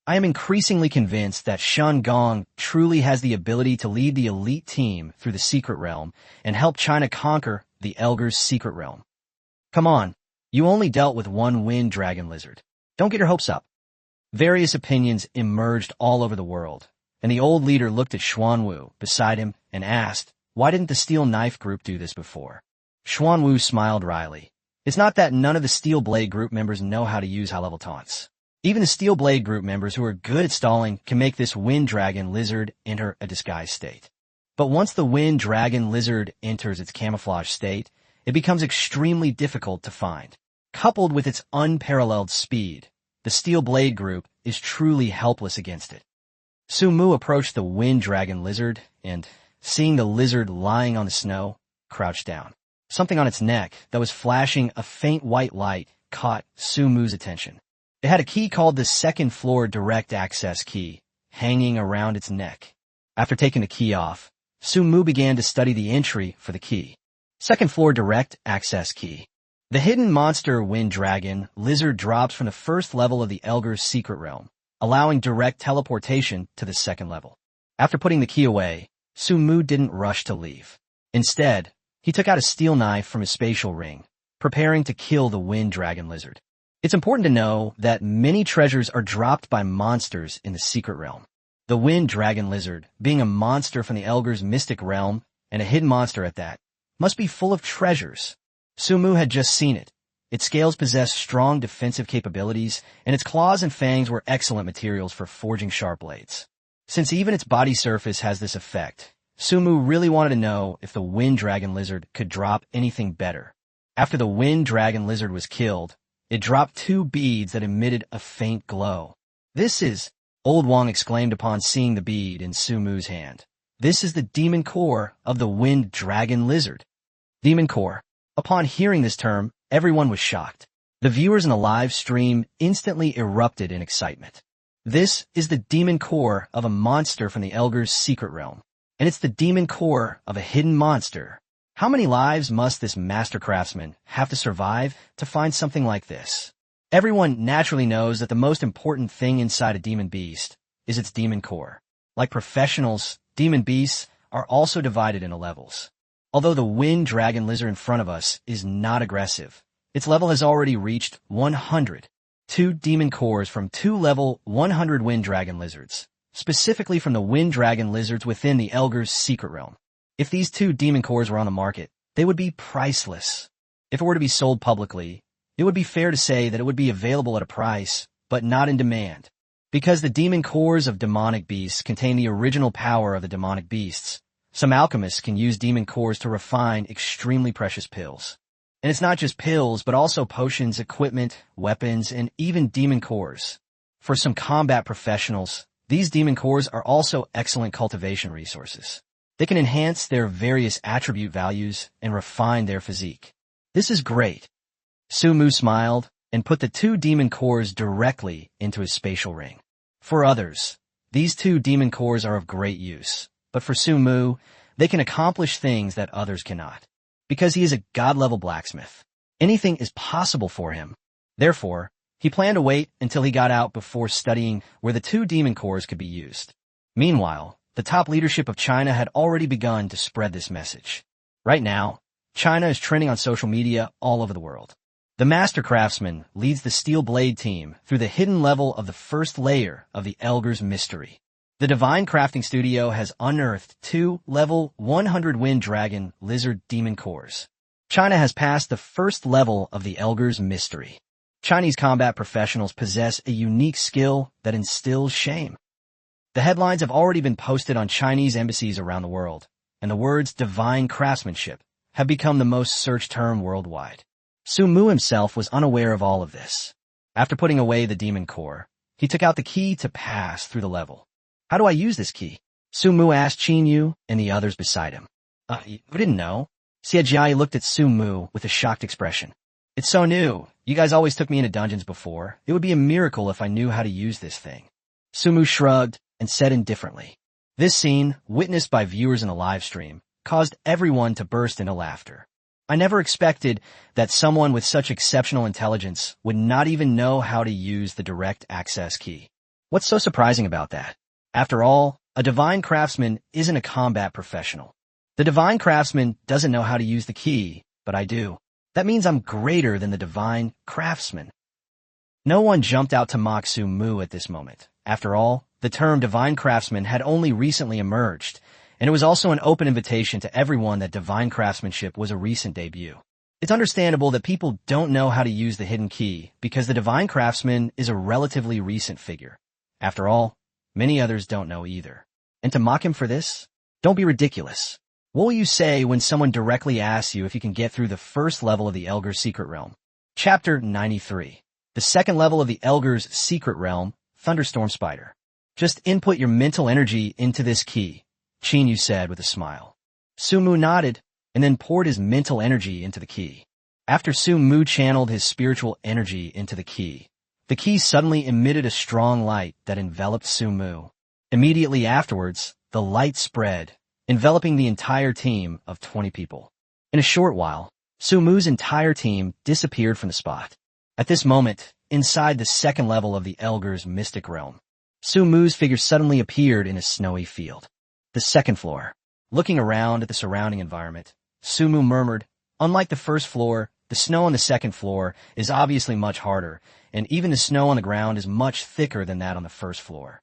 I am increasingly convinced that Shen Gong truly has the ability to lead the elite team through the secret realm and help China conquer the Elgar's secret realm. Come on, you only dealt with one wind dragon lizard. Don't get your hopes up. Various opinions emerged all over the world, and the old leader looked at Xuanwu beside him and asked, why didn't the Steel Knife group do this before? Xuanwu smiled wryly. It's not that none of the Steel Blade group members know how to use high-level taunts. Even the Steel Blade group members who are good at stalling can make this Wind Dragon Lizard enter a disguised state. But once the Wind Dragon Lizard enters its camouflage state, it becomes extremely difficult to find. Coupled with its unparalleled speed, the Steel Blade group is truly helpless against it. Su Mu approached the Wind Dragon Lizard and, seeing the lizard lying on the snow, crouched down. Something on its neck that was flashing a faint white light caught Su Mu's attention. It had a key called the second floor direct access key, hanging around its neck. After taking the key off, Su Mu began to study the entry for the key. Second floor direct access key. The hidden monster wind dragon lizard drops from the first level of the Elgar's secret realm, allowing direct teleportation to the second level. After putting the key away, Su Mu didn't rush to leave. Instead, he took out a steel knife from his spatial ring, preparing to kill the wind dragon lizard. It's important to know that many treasures are dropped by monsters in the secret realm. The wind dragon lizard, being a monster from the Elgar's mystic realm, and a hidden monster at that, must be full of treasures. Su Mu had just seen it. Its scales possessed strong defensive capabilities, and its claws and fangs were excellent materials for forging sharp blades. Since even its body surface has this effect, Su Mu really wanted to know if the wind dragon lizard could drop anything better. After the wind dragon lizard was killed, it dropped 2 beads that emitted a faint glow. "This is," Old Wang exclaimed upon seeing the bead in Su Mu's hand. "This is the demon core of the wind dragon lizard." Demon core. Upon hearing this term, everyone was shocked. The viewers in the live stream instantly erupted in excitement. This is the demon core of a monster from the Elgar's secret realm. And it's the demon core of a hidden monster. How many lives must this master craftsman have to survive to find something like this? Everyone naturally knows that the most important thing inside a demon beast is its demon core. Like professionals, demon beasts are also divided into levels. Although the wind dragon lizard in front of us is not aggressive, its level has already reached 100. 2 demon cores from 2 level 100 wind dragon lizards, specifically from the wind dragon lizards within the Elgar's secret realm. If these 2 demon cores were on the market, they would be priceless. If it were to be sold publicly, it would be fair to say that it would be available at a price, but not in demand. Because the demon cores of demonic beasts contain the original power of the demonic beasts, some alchemists can use demon cores to refine extremely precious pills. And it's not just pills, but also potions, equipment, weapons, and even demon cores. For some combat professionals, these demon cores are also excellent cultivation resources. They can enhance their various attribute values and refine their physique. This is great. Su Mu smiled and put the 2 demon cores directly into his spatial ring. For others, these 2 demon cores are of great use, but for Su Mu, they can accomplish things that others cannot. Because he is a god-level blacksmith, anything is possible for him. Therefore, he planned to wait until he got out before studying where the 2 demon cores could be used. Meanwhile, the top leadership of China had already begun to spread this message. Right now, China is trending on social media all over the world. The Master Craftsman leads the Steel Blade team through the hidden level of the first layer of the Elgar's mystery. The Divine Crafting Studio has unearthed 2 level 100 Wind Dragon Lizard Demon cores. China has passed the first level of the Elgar's mystery. Chinese combat professionals possess a unique skill that instills shame. The headlines have already been posted on Chinese embassies around the world, and the words divine craftsmanship have become the most searched term worldwide. Su Mu himself was unaware of all of this. After putting away the demon core, he took out the key to pass through the level. "How do I use this key?" Su Mu asked Qin Yu and the others beside him. You didn't know?" Xie Jiai looked at Su Mu with a shocked expression. "It's so new. You guys always took me into dungeons before. It would be a miracle if I knew how to use this thing." Su Mu shrugged and said indifferently. This scene, witnessed by viewers in the live stream, caused everyone to burst into laughter. I never expected that someone with such exceptional intelligence would not even know how to use the direct access key. What's so surprising about that? After all, a divine craftsman isn't a combat professional. The divine craftsman doesn't know how to use the key, but I do. That means I'm greater than the divine craftsman. No one jumped out to mock Su Mu at this moment. After all, the term divine craftsman had only recently emerged, and it was also an open invitation to everyone that divine craftsmanship was a recent debut. It's understandable that people don't know how to use the hidden key because the divine craftsman is a relatively recent figure. After all, many others don't know either. And to mock him for this? Don't be ridiculous. What will you say when someone directly asks you if you can get through the first level of the Elgar's secret realm? Chapter 93. The second level of the Elgar's secret realm, Thunderstorm Spider. Just input your mental energy into this key, Qin Yu said with a smile. Su Mu nodded and then poured his mental energy into the key. After Su Mu channeled his spiritual energy into the key, The key suddenly emitted a strong light that enveloped Su Mu. Immediately afterwards, the light spread, enveloping the entire team of 20 people. In a short while, Su Mu's entire team disappeared from the spot. At this moment, inside the second level of the Elgar's mystic realm, Su Mu's figure suddenly appeared in a snowy field. The second floor. Looking around at the surrounding environment, Su Mu murmured, "Unlike the first floor, the snow on the second floor is obviously much harder, and even the snow on the ground is much thicker than that on the first floor."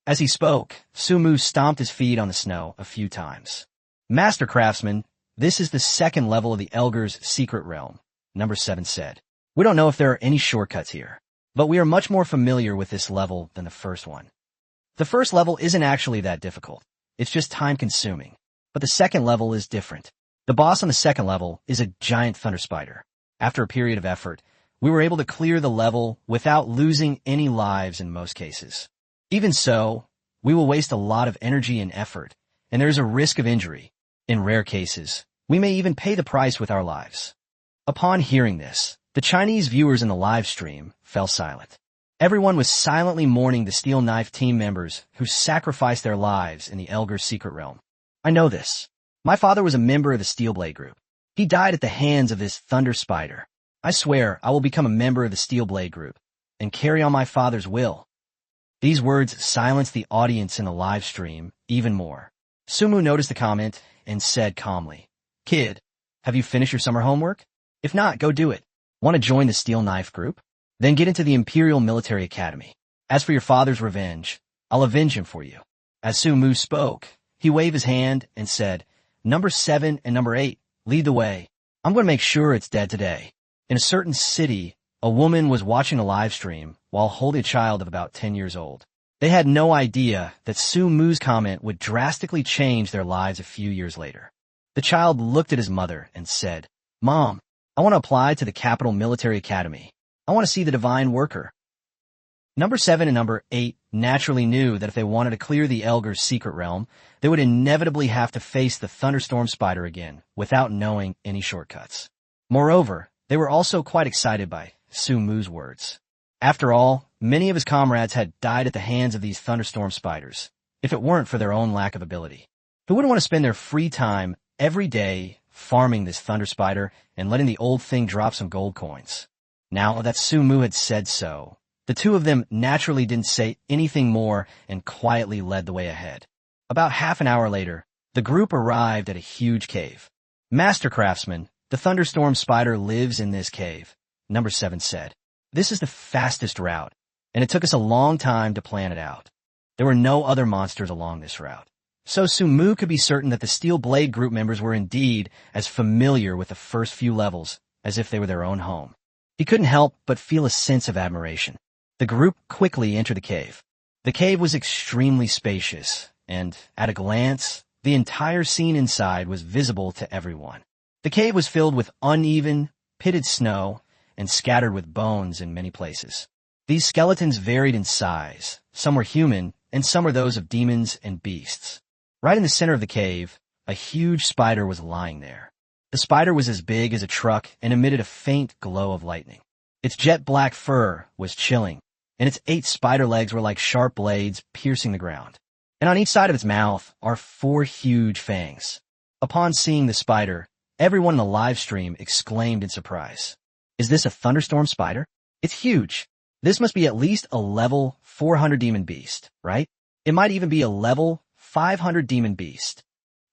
As he spoke, Su Mu stomped his feet on the snow a few times. "Master Craftsman, this is the second level of the Elgar's secret realm," Number 7 said. "We don't know if there are any shortcuts here, but we are much more familiar with this level than the first one. The first level isn't actually that difficult. It's just time-consuming. But the second level is different. The boss on the second level is a giant thunder spider. After a period of effort, we were able to clear the level without losing any lives in most cases. Even so, we will waste a lot of energy and effort, and there is a risk of injury. In rare cases, we may even pay the price with our lives." Upon hearing this, the Chinese viewers in the live stream fell silent. Everyone was silently mourning the Steel Knife team members who sacrificed their lives in the Elgar's secret realm. "I know this. My father was a member of the Steel Blade Group. He died at the hands of this Thunder Spider. I swear I will become a member of the Steel Blade Group and carry on my father's will." These words silenced the audience in the live stream even more. Su Mu noticed the comment and said calmly, "Kid, have you finished your summer homework? If not, go do it. Want to join the Steel Knife Group? Then get into the Imperial Military Academy. As for your father's revenge, I'll avenge him for you." As Su Mu spoke, he waved his hand and said, "Number 7 and Number 8, lead the way. I'm going to make sure it's dead today." In a certain city, a woman was watching a live stream while holding a child of about 10 years old. They had no idea that Su Mu's comment would drastically change their lives a few years later. The child looked at his mother and said, "Mom, I want to apply to the Capital Military Academy. I want to see the Divine Worker." Number 7 and Number 8 naturally knew that if they wanted to clear the Elgar's secret realm, they would inevitably have to face the Thunderstorm Spider again without knowing any shortcuts. Moreover, they were also quite excited by Su Mu's words. After all, many of his comrades had died at the hands of these Thunderstorm Spiders, if it weren't for their own lack of ability. Who wouldn't want to spend their free time every day farming this Thunder Spider and letting the old thing drop some gold coins? Now that Su Mu had said so, the two of them naturally didn't say anything more and quietly led the way ahead. About half an hour later, the group arrived at a huge cave. "Master Craftsman, the Thunderstorm Spider lives in this cave," Number 7 said. "This is the fastest route, and it took us a long time to plan it out. There were no other monsters along this route." So Su Mu could be certain that the Steel Blade Group members were indeed as familiar with the first few levels as if they were their own home. He couldn't help but feel a sense of admiration. The group quickly entered the cave. The cave was extremely spacious, and, at a glance, the entire scene inside was visible to everyone. The cave was filled with uneven, pitted snow and scattered with bones in many places. These skeletons varied in size. Some were human, and some were those of demons and beasts. Right in the center of the cave, a huge spider was lying there. The spider was as big as a truck and emitted a faint glow of lightning. Its jet black fur was chilling, and its 8 spider legs were like sharp blades piercing the ground. And on each side of its mouth are 4 huge fangs. Upon seeing the spider, everyone in the live stream exclaimed in surprise, "Is this a Thunderstorm Spider? It's huge. This must be at least a level 400 demon beast, right? It might even be a level 500 demon beast.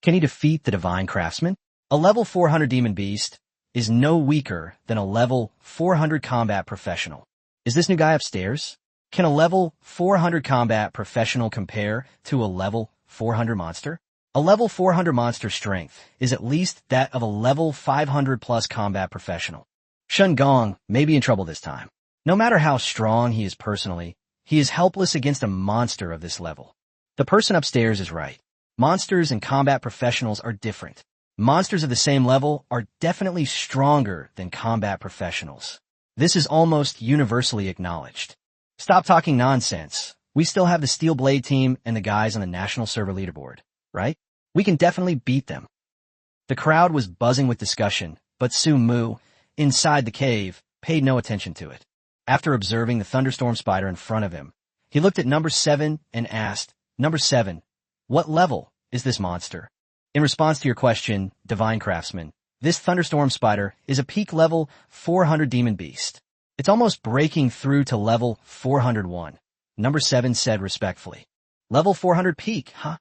Can he defeat the Divine Craftsman? A level 400 demon beast is no weaker than a level 400 combat professional. Is this new guy upstairs? Can a level 400 combat professional compare to a level 400 monster? A level 400 monster strength is at least that of a level 500 plus combat professional. Shen Gong may be in trouble this time. No matter how strong he is personally, he is helpless against a monster of this level. The person upstairs is right. Monsters and combat professionals are different. Monsters of the same level are definitely stronger than combat professionals. This is almost universally acknowledged. Stop talking nonsense. We still have the Steel Blade team and the guys on the national server leaderboard, right? We can definitely beat them. The crowd was buzzing with discussion, but Su Mu, inside the cave, paid no attention to it. After observing the thunderstorm spider in front of him, he looked at number 7 and asked, "Number 7, what level is this monster?" In response to your question, Divine Craftsman, this thunderstorm spider is a peak level 400 demon beast. It's almost breaking through to level 401. Number 7 said respectfully. Level 400 peak, huh?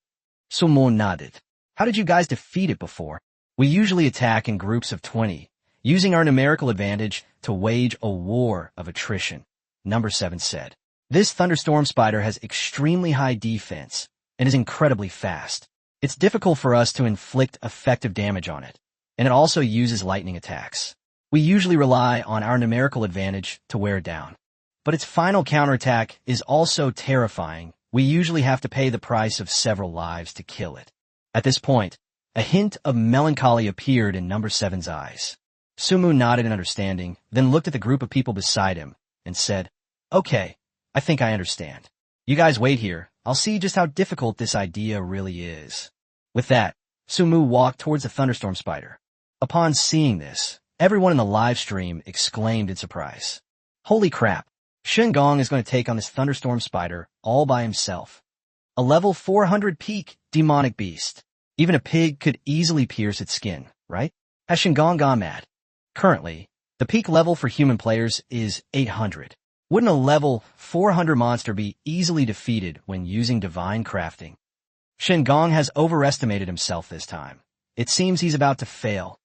Sumu nodded. How did you guys defeat it before? We usually attack in groups of 20, using our numerical advantage to wage a war of attrition, Number 7 said. This thunderstorm spider has extremely high defense and is incredibly fast. It's difficult for us to inflict effective damage on it, and it also uses lightning attacks. We usually rely on our numerical advantage to wear it down. But its final counterattack is also terrifying. We usually have to pay the price of several lives to kill it. At this point, a hint of melancholy appeared in Number 7's eyes. Sumu nodded in understanding, then looked at the group of people beside him and said, "Okay, I think I understand. You guys wait here. I'll see just how difficult this idea really is." With that, Sumu walked towards the thunderstorm spider. Upon seeing this, everyone in the live stream exclaimed in surprise. Holy crap! Shengong is going to take on this thunderstorm spider all by himself. A level 400 peak demonic beast. Even a pig could easily pierce its skin, right? Has Shengong gone mad? Currently, the peak level for human players is 800. Wouldn't a level 400 monster be easily defeated when using divine crafting? Shengong has overestimated himself this time. It seems he's about to fail.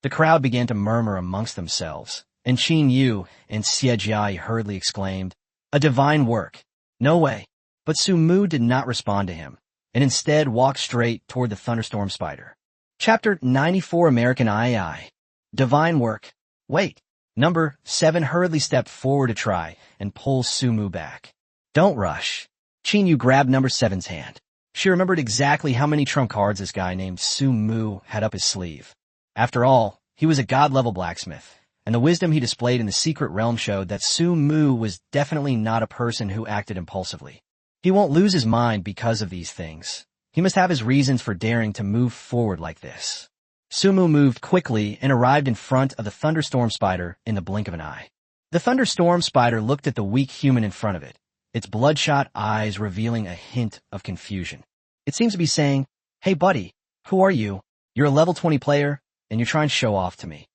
The crowd began to murmur amongst themselves, and Qin Yu and Xie Jia hurriedly exclaimed, "A divine work! No way!" But Sumu did not respond to him, and instead walked straight toward the thunderstorm spider. Chapter 94 American II. Divine work. Wait. Number 7 hurriedly stepped forward to try and pull Sumu back. Don't rush. Qin Yu grabbed Number 7's hand. She remembered exactly how many trump cards this guy named Sumu had up his sleeve. After all, he was a god-level blacksmith, and the wisdom he displayed in the secret realm showed that Sumu was definitely not a person who acted impulsively. He won't lose his mind because of these things. He must have his reasons for daring to move forward like this. Sumu moved quickly and arrived in front of the thunderstorm spider in the blink of an eye. The thunderstorm spider looked at the weak human in front of it, its bloodshot eyes revealing a hint of confusion. It seems to be saying, "Hey buddy, who are you? You're a level 20 player, and you're trying to show off to me."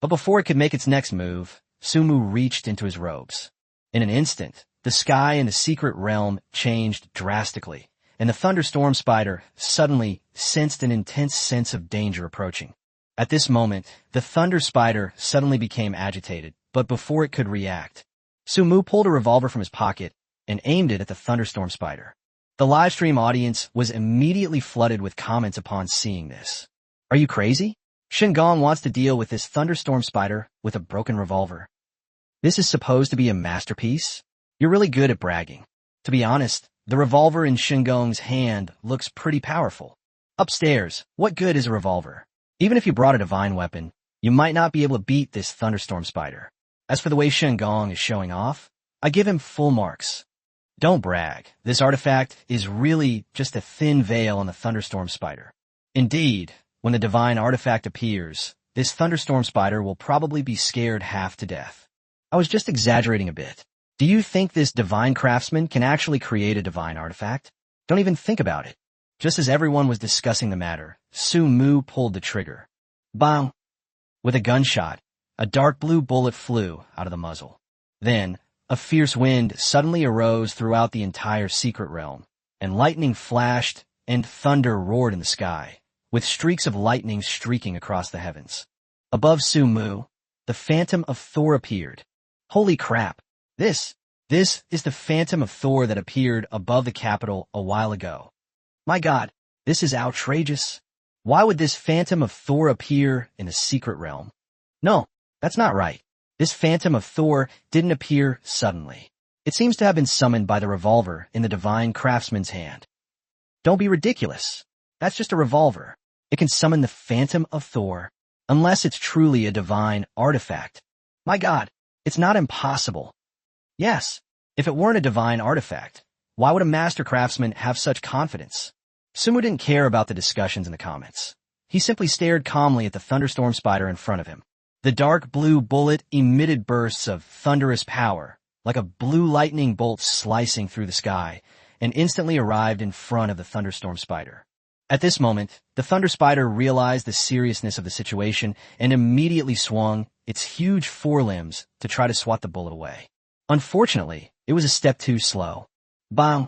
But before it could make its next move, Sumu reached into his robes. In an instant, the sky in the secret realm changed drastically, and the thunderstorm spider suddenly sensed an intense sense of danger approaching. At this moment, the thunder spider suddenly became agitated, but before it could react, Sumu pulled a revolver from his pocket and aimed it at the thunderstorm spider. The livestream audience was immediately flooded with comments upon seeing this. Are you crazy? Shengong wants to deal with this thunderstorm spider with a broken revolver. This is supposed to be a masterpiece? You're really good at bragging. To be honest, the revolver in Shengong's hand looks pretty powerful. Upstairs, what good is a revolver? Even if you brought a divine weapon, you might not be able to beat this thunderstorm spider. As for the way Shengong is showing off, I give him full marks. Don't brag. This artifact is really just a thin veil on the thunderstorm spider. Indeed, when the divine artifact appears, this thunderstorm spider will probably be scared half to death. I was just exaggerating a bit. Do you think this divine craftsman can actually create a divine artifact? Don't even think about it. Just as everyone was discussing the matter, Sumu pulled the trigger. Bang! With a gunshot, a dark blue bullet flew out of the muzzle. Then, a fierce wind suddenly arose throughout the entire secret realm, and lightning flashed and thunder roared in the sky, with streaks of lightning streaking across the heavens. Above Sumu, the Phantom of Thor appeared. Holy crap! This is the Phantom of Thor that appeared above the capital a while ago. My God, this is outrageous. Why would this Phantom of Thor appear in the secret realm? No, that's not right. This Phantom of Thor didn't appear suddenly. It seems to have been summoned by the revolver in the divine craftsman's hand. Don't be ridiculous. That's just a revolver. It can summon the Phantom of Thor, unless it's truly a divine artifact. My God, it's not impossible. Yes, if it weren't a divine artifact, why would a master craftsman have such confidence? Sumu didn't care about the discussions in the comments. He simply stared calmly at the thunderstorm spider in front of him. The dark blue bullet emitted bursts of thunderous power, like a blue lightning bolt slicing through the sky, and instantly arrived in front of the thunderstorm spider. At this moment, the thunder spider realized the seriousness of the situation and immediately swung its huge forelimbs to try to swat the bullet away. Unfortunately, it was a step too slow. Bang!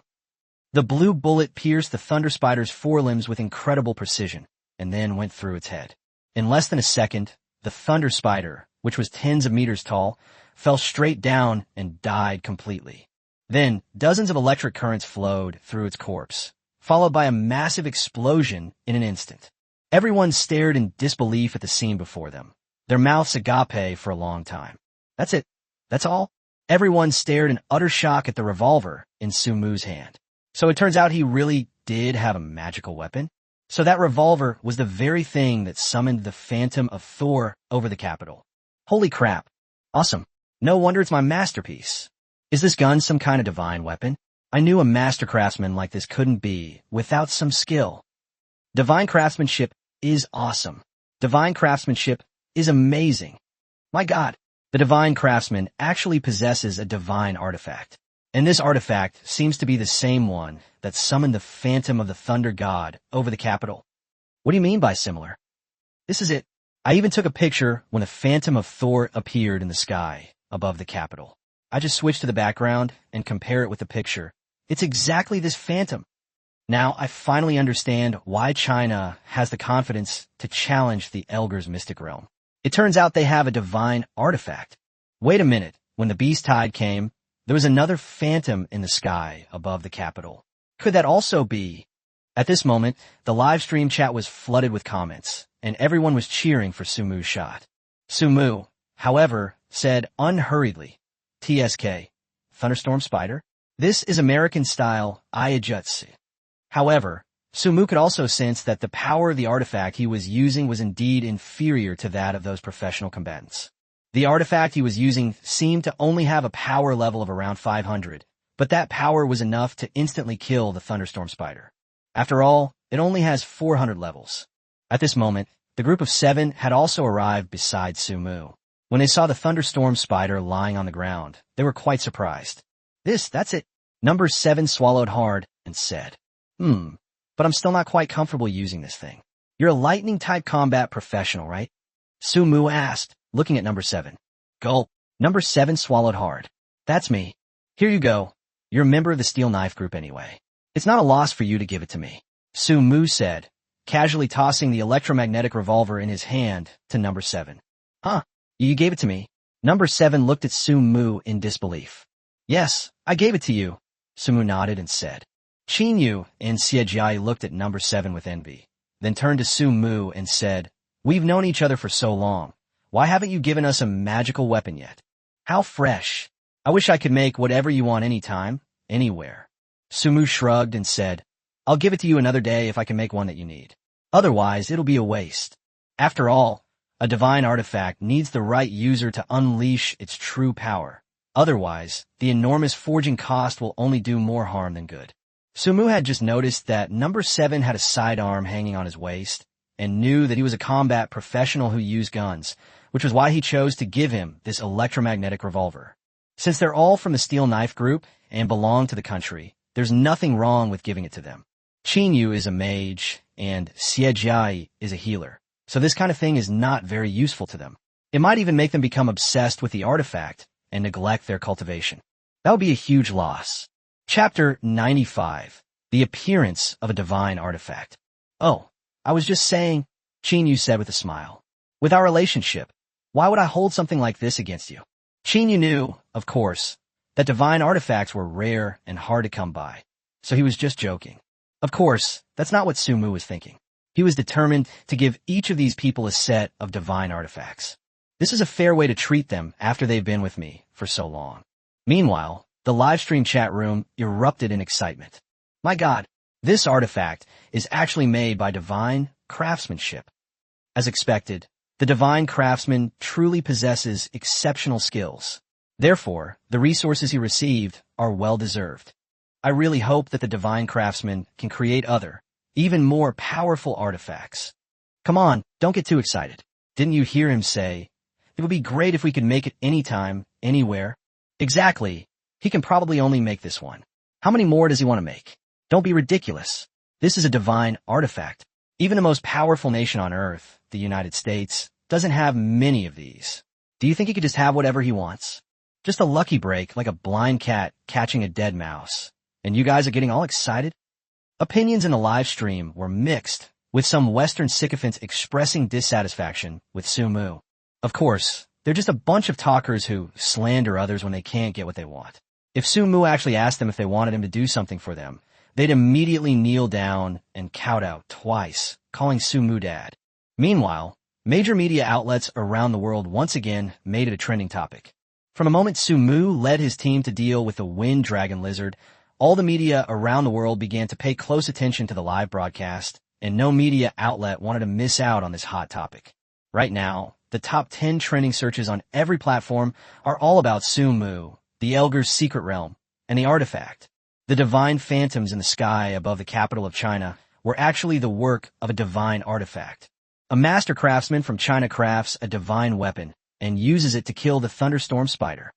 The blue bullet pierced the thunder spider's forelimbs with incredible precision, and then went through its head. In less than a second, the thunder spider, which was tens of meters tall, fell straight down and died completely. Then, dozens of electric currents flowed through its corpse, followed by a massive explosion in an instant. Everyone stared in disbelief at the scene before them, their mouths agape for a long time. That's it. That's all. Everyone stared in utter shock at the revolver in Sumu's hand. So it turns out he really did have a magical weapon. So that revolver was the very thing that summoned the Phantom of Thor over the capital. Holy crap. Awesome. No wonder it's my masterpiece. Is this gun some kind of divine weapon? I knew a master craftsman like this couldn't be without some skill. Divine craftsmanship is awesome. Divine craftsmanship is amazing. My God, the divine craftsman actually possesses a divine artifact. And this artifact seems to be the same one that summoned the Phantom of the Thunder God over the capital. What do you mean by similar? This is it. I even took a picture when the Phantom of Thor appeared in the sky above the capital. I just switch to the background and compare it with the picture. It's exactly this phantom. Now I finally understand why China has the confidence to challenge the Elgar's mystic realm. It turns out they have a divine artifact. Wait a minute. When the beast tide came, there was another phantom in the sky above the capital. Could that also be? At this moment, the live stream chat was flooded with comments, and everyone was cheering for Sumu's shot. Sumu, however, said unhurriedly, TSK, Thunderstorm Spider? This is American-style Ayajutsu. However, Sumu could also sense that the power of the artifact he was using was indeed inferior to that of those professional combatants. The artifact he was using seemed to only have a power level of around 500, but that power was enough to instantly kill the Thunderstorm Spider. After all, it only has 400 levels. At this moment, the group of 7 had also arrived beside Sumu. When they saw the Thunderstorm Spider lying on the ground, they were quite surprised. That's it. Number 7 swallowed hard and said, but I'm still not quite comfortable using this thing. You're a lightning-type combat professional, right? Sumu asked, looking at number 7. Gulp. Number 7 swallowed hard. That's me. Here you go. You're a member of the Steel Knife Group anyway. It's not a loss for you to give it to me, Sumu said, casually tossing the electromagnetic revolver in his hand to number 7. Huh? You gave it to me? Number 7 looked at Sumu in disbelief. Yes, I gave it to you, Sumu nodded and said. Chinyu and Xiejiai looked at number 7 with envy, then turned to Sumu and said, We've known each other for so long. Why haven't you given us a magical weapon yet? How fresh. I wish I could make whatever you want anytime, anywhere. Sumu shrugged and said, I'll give it to you another day if I can make one that you need. Otherwise, it'll be a waste. After all, a divine artifact needs the right user to unleash its true power. Otherwise, the enormous forging cost will only do more harm than good. Sumu had just noticed that number 7 had a sidearm hanging on his waist, and knew that he was a combat professional who used guns, which was why he chose to give him this electromagnetic revolver. Since they're all from the Steel Knife Group and belong to the country, there's nothing wrong with giving it to them. Chinyu is a mage, and Xiejiai is a healer, so this kind of thing is not very useful to them. It might even make them become obsessed with the artifact and neglect their cultivation. That would be a huge loss. Chapter 95. The Appearance of a Divine Artifact. Oh, I was just saying, Chinyu said with a smile. With our relationship, why would I hold something like this against you? Chinyu knew, of course, that divine artifacts were rare and hard to come by, so he was just joking. Of course, that's not what Sumu was thinking. He was determined to give each of these people a set of divine artifacts. This is a fair way to treat them after they've been with me for so long. Meanwhile, the livestream chat room erupted in excitement. My God, this artifact is actually made by divine craftsmanship. As expected, the divine craftsman truly possesses exceptional skills. Therefore, the resources he received are well-deserved. I really hope that the divine craftsman can create other, even more powerful artifacts. Come on, don't get too excited. Didn't you hear him say It would be great if we could make it anytime, anywhere. Exactly. He can probably only make this one. How many more does he want to make? Don't be ridiculous. This is a divine artifact. Even the most powerful nation on Earth, the United States, doesn't have many of these. Do you think he could just have whatever he wants? Just a lucky break, like a blind cat catching a dead mouse. And you guys are getting all excited? Opinions in the live stream were mixed, with some Western sycophants expressing dissatisfaction with Sumu. Of course, they're just a bunch of talkers who slander others when they can't get what they want. If Sumu actually asked them if they wanted him to do something for them, they'd immediately kneel down and kowtow twice, calling Sumu dad. Meanwhile, major media outlets around the world once again made it a trending topic. From the moment Sumu led his team to deal with the Wind Dragon Lizard, all the media around the world began to pay close attention to the live broadcast, and no media outlet wanted to miss out on this hot topic. Right now, the top 10 trending searches on every platform are all about Sumu, the Elgar's secret realm, and the artifact. The divine phantoms in the sky above the capital of China were actually the work of a divine artifact. A master craftsman from China crafts a divine weapon and uses it to kill the thunderstorm spider.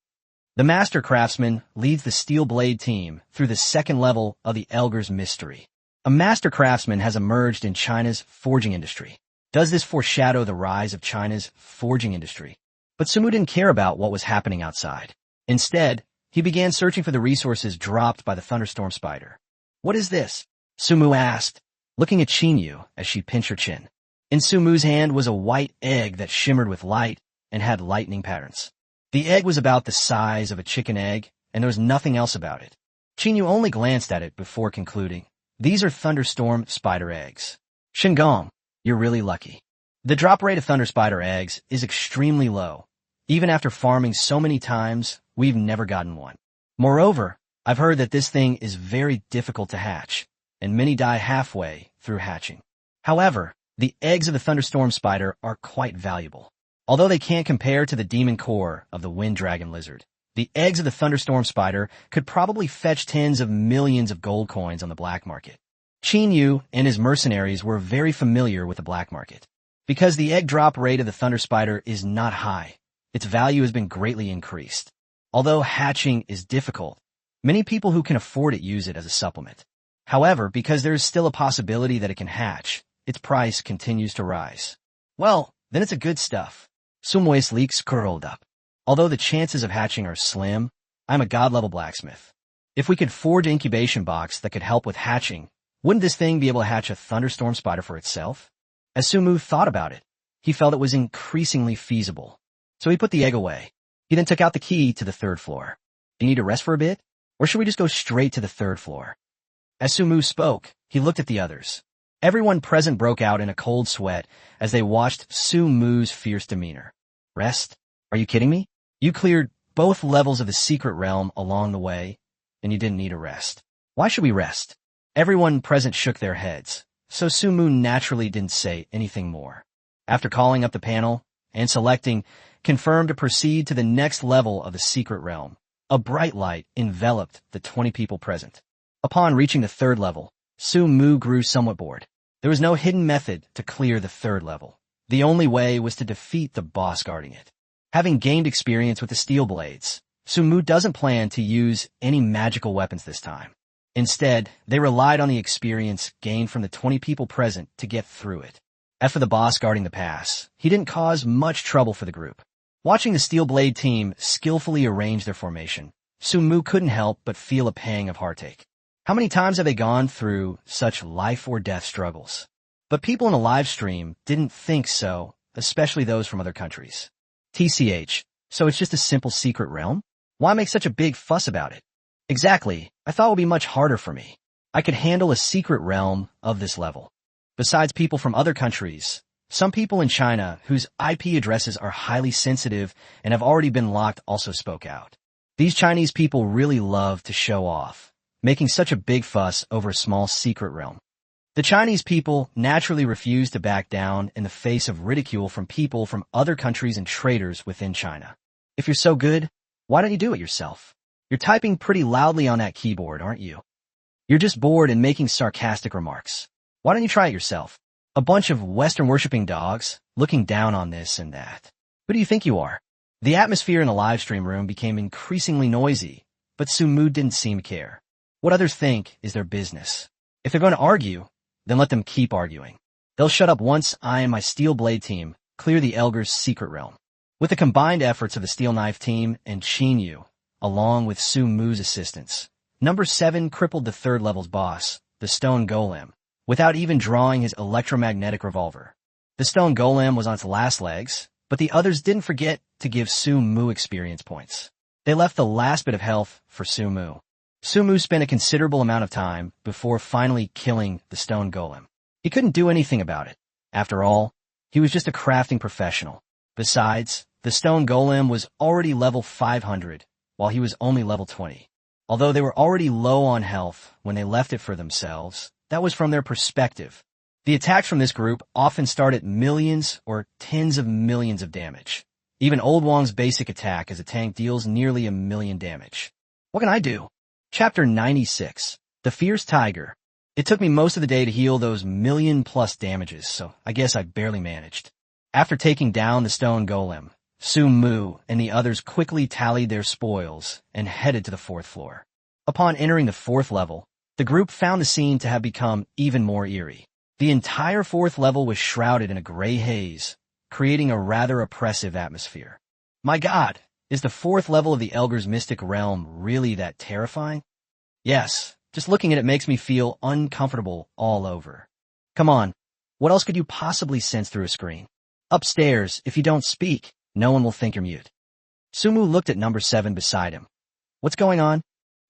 The master craftsman leads the steel blade team through the second level of the Elgar's mystery. A master craftsman has emerged in China's forging industry. Does this foreshadow the rise of China's forging industry? But Sumu didn't care about what was happening outside. Instead, he began searching for the resources dropped by the thunderstorm spider. What is this? Sumu asked, looking at Qinyu as she pinched her chin. In Sumu's hand was a white egg that shimmered with light and had lightning patterns. The egg was about the size of a chicken egg, and there was nothing else about it. Qinyu only glanced at it before concluding, "These are thunderstorm spider eggs. Shengong, you're really lucky." The drop rate of thunder spider eggs is extremely low. Even after farming so many times, we've never gotten one. Moreover, I've heard that this thing is very difficult to hatch, and many die halfway through hatching. However, the eggs of the thunderstorm spider are quite valuable. Although they can't compare to the demon core of the wind dragon lizard, the eggs of the thunderstorm spider could probably fetch tens of millions of gold coins on the black market. Qinyu and his mercenaries were very familiar with the black market. Because the egg drop rate of the thunder spider is not high, its value has been greatly increased. Although hatching is difficult, many people who can afford it use it as a supplement. However, because there is still a possibility that it can hatch, its price continues to rise. Well, then it's a good stuff. Sumu's leaks curled up. Although the chances of hatching are slim, I'm a god-level blacksmith. If we could forge an incubation box that could help with hatching, wouldn't this thing be able to hatch a thunderstorm spider for itself? As Sumu thought about it, he felt it was increasingly feasible. So he put the egg away. He then took out the key to the third floor. Do you need to rest for a bit? Or should we just go straight to the third floor? As Sumu spoke, he looked at the others. Everyone present broke out in a cold sweat as they watched Sumu's fierce demeanor. Rest? Are you kidding me? You cleared both levels of the secret realm along the way, and you didn't need a rest. Why should we rest? Everyone present shook their heads, so Sumu naturally didn't say anything more. After calling up the panel and selecting confirm to proceed to the next level of the secret realm, a bright light enveloped the 20 people present. Upon reaching the third level, Sumu grew somewhat bored. There was no hidden method to clear the third level. The only way was to defeat the boss guarding it. Having gained experience with the steel blades, Sumu doesn't plan to use any magical weapons this time. Instead, they relied on the experience gained from the 20 people present to get through it. As for the boss guarding the pass, he didn't cause much trouble for the group. Watching the steel blade team skillfully arrange their formation, Sumu couldn't help but feel a pang of heartache. How many times have they gone through such life or death struggles? But people in the live stream didn't think so, especially those from other countries. TCH, so it's just a simple secret realm? Why make such a big fuss about it? Exactly, I thought it would be much harder for me. I could handle a secret realm of this level. Besides people from other countries, some people in China whose IP addresses are highly sensitive and have already been locked also spoke out. These Chinese people really love to show off, making such a big fuss over a small secret realm. The Chinese people naturally refuse to back down in the face of ridicule from people from other countries and traitors within China. If you're so good, why don't you do it yourself? You're typing pretty loudly on that keyboard, aren't you? You're just bored and making sarcastic remarks. Why don't you try it yourself? A bunch of Western worshipping dogs, looking down on this and that. Who do you think you are? The atmosphere in the live stream room became increasingly noisy, but Sumu didn't seem to care. What others think is their business. If they're going to argue, then let them keep arguing. They'll shut up once I and my Steel Blade team clear the Elgar's secret realm. With the combined efforts of the Steel Knife team and Shinyu, along with Sumu's assistance, Number 7 crippled the third level's boss, the Stone Golem, without even drawing his electromagnetic revolver. The Stone Golem was on its last legs, but the others didn't forget to give Sumu experience points. They left the last bit of health for Sumu. Sumu spent a considerable amount of time before finally killing the Stone Golem. He couldn't do anything about it. After all, he was just a crafting professional. Besides, the Stone Golem was already level 500, while he was only level 20. Although they were already low on health when they left it for themselves, that was from their perspective. The attacks from this group often start at millions or tens of millions of damage. Even Old Wong's basic attack as a tank deals nearly 1 million damage. What can I do? Chapter 96. The Fierce Tiger. It took me most of the day to heal those million-plus damages, so I guess I barely managed. After taking down the Stone Golem, Sumu and the others quickly tallied their spoils and headed to the 4th floor. Upon entering the 4th level, the group found the scene to have become even more eerie. The entire 4th level was shrouded in a gray haze, creating a rather oppressive atmosphere. My God, is the 4th level of the Elgar's mystic realm really that terrifying? Yes, just looking at it makes me feel uncomfortable all over. Come on, what else could you possibly sense through a screen? Upstairs, if you don't speak, no one will think you're mute. Sumu looked at number 7 beside him. What's going on?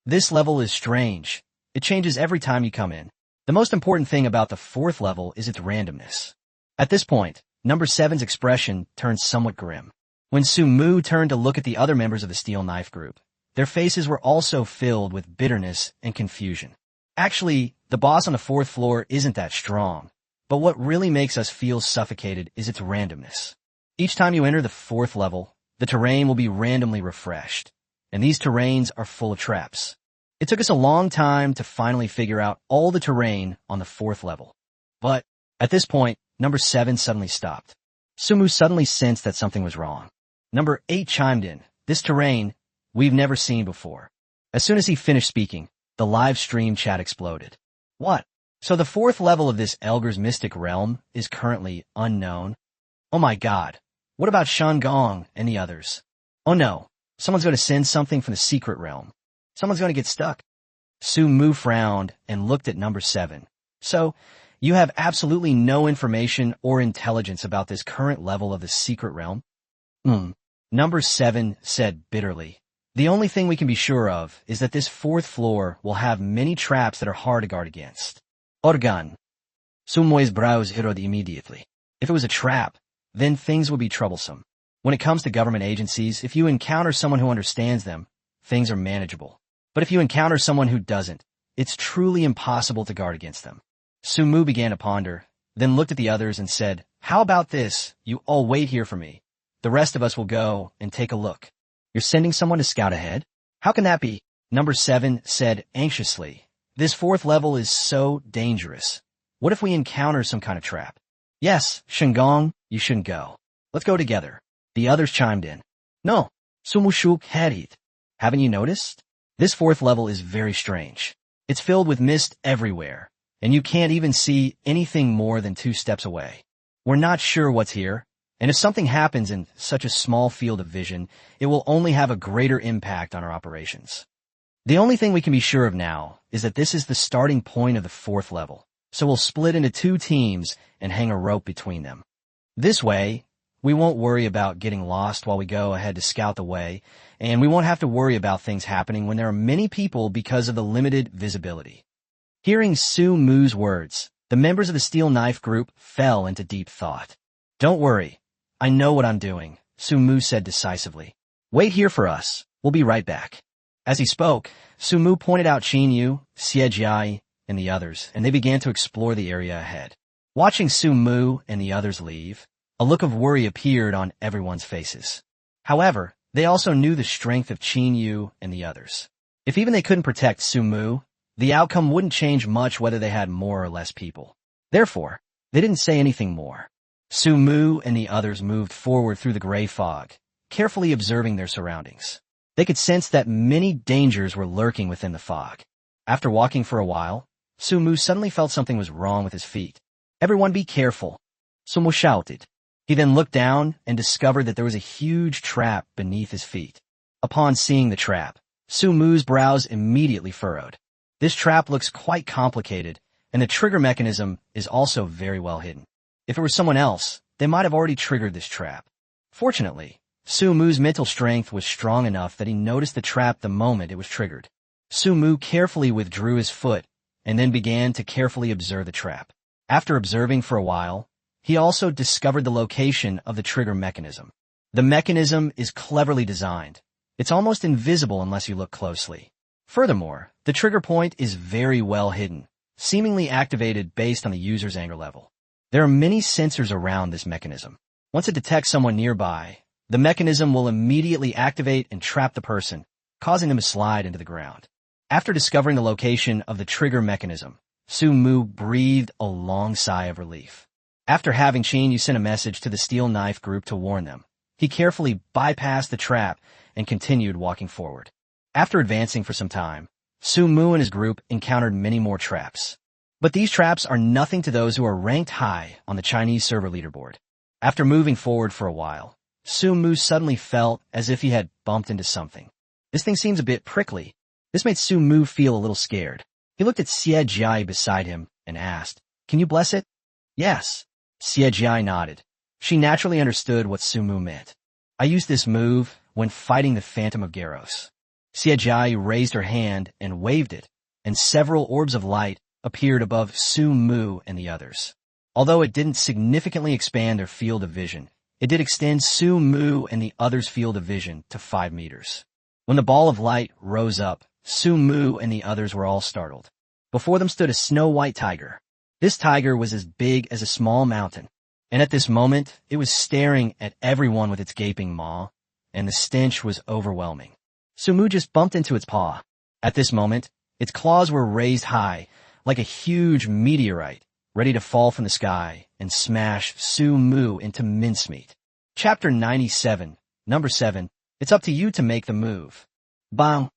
This level is strange. It changes every time you come in. The most important thing about the 4th level is its randomness. At this point, number 7's expression turned somewhat grim. When Sumu turned to look at the other members of the Steel Knife group, their faces were also filled with bitterness and confusion. Actually, the boss on the 4th floor isn't that strong, but what really makes us feel suffocated is its randomness. Each time you enter the 4th level, the terrain will be randomly refreshed, and these terrains are full of traps. It took us a long time to finally figure out all the terrain on the 4th level. But at this point, number 7 suddenly stopped. Sumu suddenly sensed that something was wrong. Number 8 chimed in. This terrain, we've never seen before. As soon as he finished speaking, the live stream chat exploded. What? So the 4th level of this Elgar's mystic realm is currently unknown? Oh my God. What about Shangong and the others? Oh no, someone's going to send something from the secret realm. Someone's going to get stuck. Sumu frowned and looked at number 7. So, you have absolutely no information or intelligence about this current level of the secret realm? Number 7 said bitterly. The only thing we can be sure of is that this 4th floor will have many traps that are hard to guard against. Organ. Sumu's brows harrowed immediately. If it was a trap, then things would be troublesome. When it comes to government agencies, if you encounter someone who understands them, things are manageable. But if you encounter someone who doesn't, it's truly impossible to guard against them. Sumu began to ponder, then looked at the others and said, How about this? You all wait here for me. The rest of us will go and take a look. You're sending someone to scout ahead? How can that be? Number 7 said anxiously. This 4th level is so dangerous. What if we encounter some kind of trap? Yes, Shangong, you shouldn't go. Let's go together. The others chimed in. No, Sumu shook head. Haven't you noticed? This 4th level is very strange. It's filled with mist everywhere, and you can't even see anything more than 2 steps away. We're not sure what's here, and if something happens in such a small field of vision, it will only have a greater impact on our operations. The only thing we can be sure of now is that this is the starting point of the 4th level, so we'll split into 2 teams and hang a rope between them. This way, we won't worry about getting lost while we go ahead to scout the way, and we won't have to worry about things happening when there are many people because of the limited visibility. Hearing Sumu's words, the members of the Steel Knife group fell into deep thought. Don't worry. I know what I'm doing, Sumu said decisively. Wait here for us. We'll be right back. As he spoke, Sumu pointed out Shinyu, Xiejiai, and the others, and they began to explore the area ahead. Watching Sumu and the others leave, a look of worry appeared on everyone's faces. However, they also knew the strength of Shinyu and the others. If even they couldn't protect Sumu, the outcome wouldn't change much whether they had more or less people. Therefore, they didn't say anything more. Su Mu and the others moved forward through the gray fog, carefully observing their surroundings. They could sense that many dangers were lurking within the fog. After walking for a while, Su Mu suddenly felt something was wrong with his feet. "Everyone be careful," Su Mu shouted. He then looked down and discovered that there was a huge trap beneath his feet. Upon seeing the trap, Su Mu's brows immediately furrowed. This trap looks quite complicated, and the trigger mechanism is also very well hidden. If it were someone else, they might have already triggered this trap. Fortunately, Su Mu's mental strength was strong enough that he noticed the trap the moment it was triggered. Su Mu carefully withdrew his foot and then began to carefully observe the trap. After observing for a while, he also discovered the location of the trigger mechanism. The mechanism is cleverly designed. It's almost invisible unless you look closely. Furthermore, the trigger point is very well hidden, seemingly activated based on the user's anger level. There are many sensors around this mechanism. Once it detects someone nearby, the mechanism will immediately activate and trap the person, causing them to slide into the ground. After discovering the location of the trigger mechanism, Su Mu breathed a long sigh of relief. After having Qin Yu send a message to the Steel Knife group to warn them, he carefully bypassed the trap and continued walking forward. After advancing for some time, Su Mu and his group encountered many more traps. But these traps are nothing to those who are ranked high on the Chinese server leaderboard. After moving forward for a while, Su Mu suddenly felt as if he had bumped into something. This thing seems a bit prickly. This made Su Mu feel a little scared. He looked at Xie Jia beside him and asked, "Can you bless it?" "Yes." Xie Jia nodded. She naturally understood what Su Mu meant. "I used this move when fighting the Phantom of Garros." Xie Jia raised her hand and waved it, and several orbs of light appeared above Su Mu and the others. Although it didn't significantly expand their field of vision, it did extend Su Mu and the others' field of vision to 5 meters. When the ball of light rose up, Su Mu and the others were all startled. Before them stood a snow-white tiger. This tiger was as big as a small mountain, and at this moment, it was staring at everyone with its gaping maw, and the stench was overwhelming. Su Mu just bumped into its paw. At this moment, its claws were raised high, like a huge meteorite, ready to fall from the sky and smash Su Mu into mincemeat. Chapter 97, Number 7, it's up to you to make the move. Bang!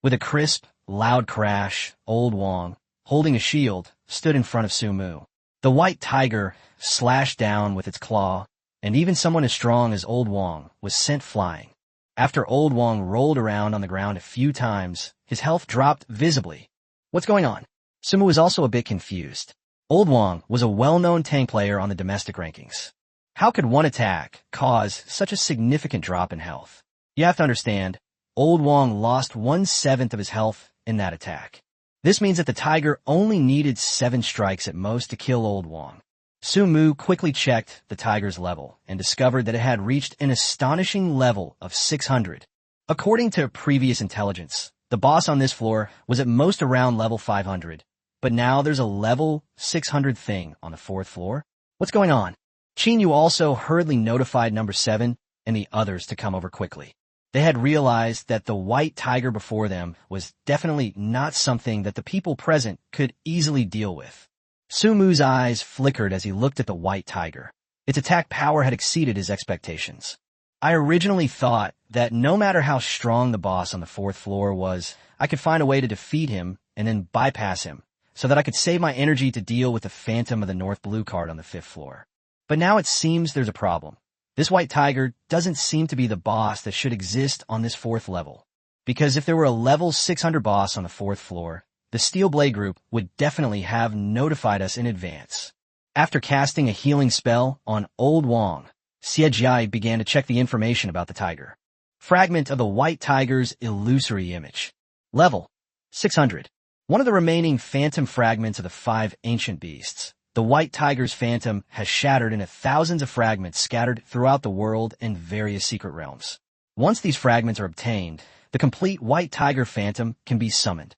With a crisp, loud crash, Old Wong, holding a shield, stood in front of Su Mu. The white tiger slashed down with its claw, and even someone as strong as Old Wong was sent flying. After Old Wong rolled around on the ground a few times, his health dropped visibly. What's going on? Su Mu was also a bit confused. Old Wong was a well-known tank player on the domestic rankings. How could one attack cause such a significant drop in health? You have to understand, Old Wong lost 1/7 of his health in that attack. This means that the tiger only needed 7 strikes at most to kill Old Wong. Su Mu quickly checked the tiger's level and discovered that it had reached an astonishing level of 600. According to previous intelligence, the boss on this floor was at most around level 500, but now there's a level 600 thing on the 4th floor. What's going on? Qin Yu also hurriedly notified number 7 and the others to come over quickly. They had realized that the white tiger before them was definitely not something that the people present could easily deal with. Su Mu's eyes flickered as he looked at the white tiger. Its attack power had exceeded his expectations. I originally thought that no matter how strong the boss on the 4th floor was, I could find a way to defeat him and then bypass him, so that I could save my energy to deal with the Phantom of the North Blue card on the 5th floor. But now it seems there's a problem. This white tiger doesn't seem to be the boss that should exist on this 4th level. Because if there were a level 600 boss on the 4th floor, the Steel Blade Group would definitely have notified us in advance. After casting a healing spell on Old Wong, Xie Jia began to check the information about the tiger. Fragment of the white tiger's illusory image. Level 600. One of the remaining phantom fragments of the 5 ancient beasts. The white tiger's phantom has shattered into thousands of fragments scattered throughout the world and various secret realms. Once these fragments are obtained, the complete white tiger phantom can be summoned.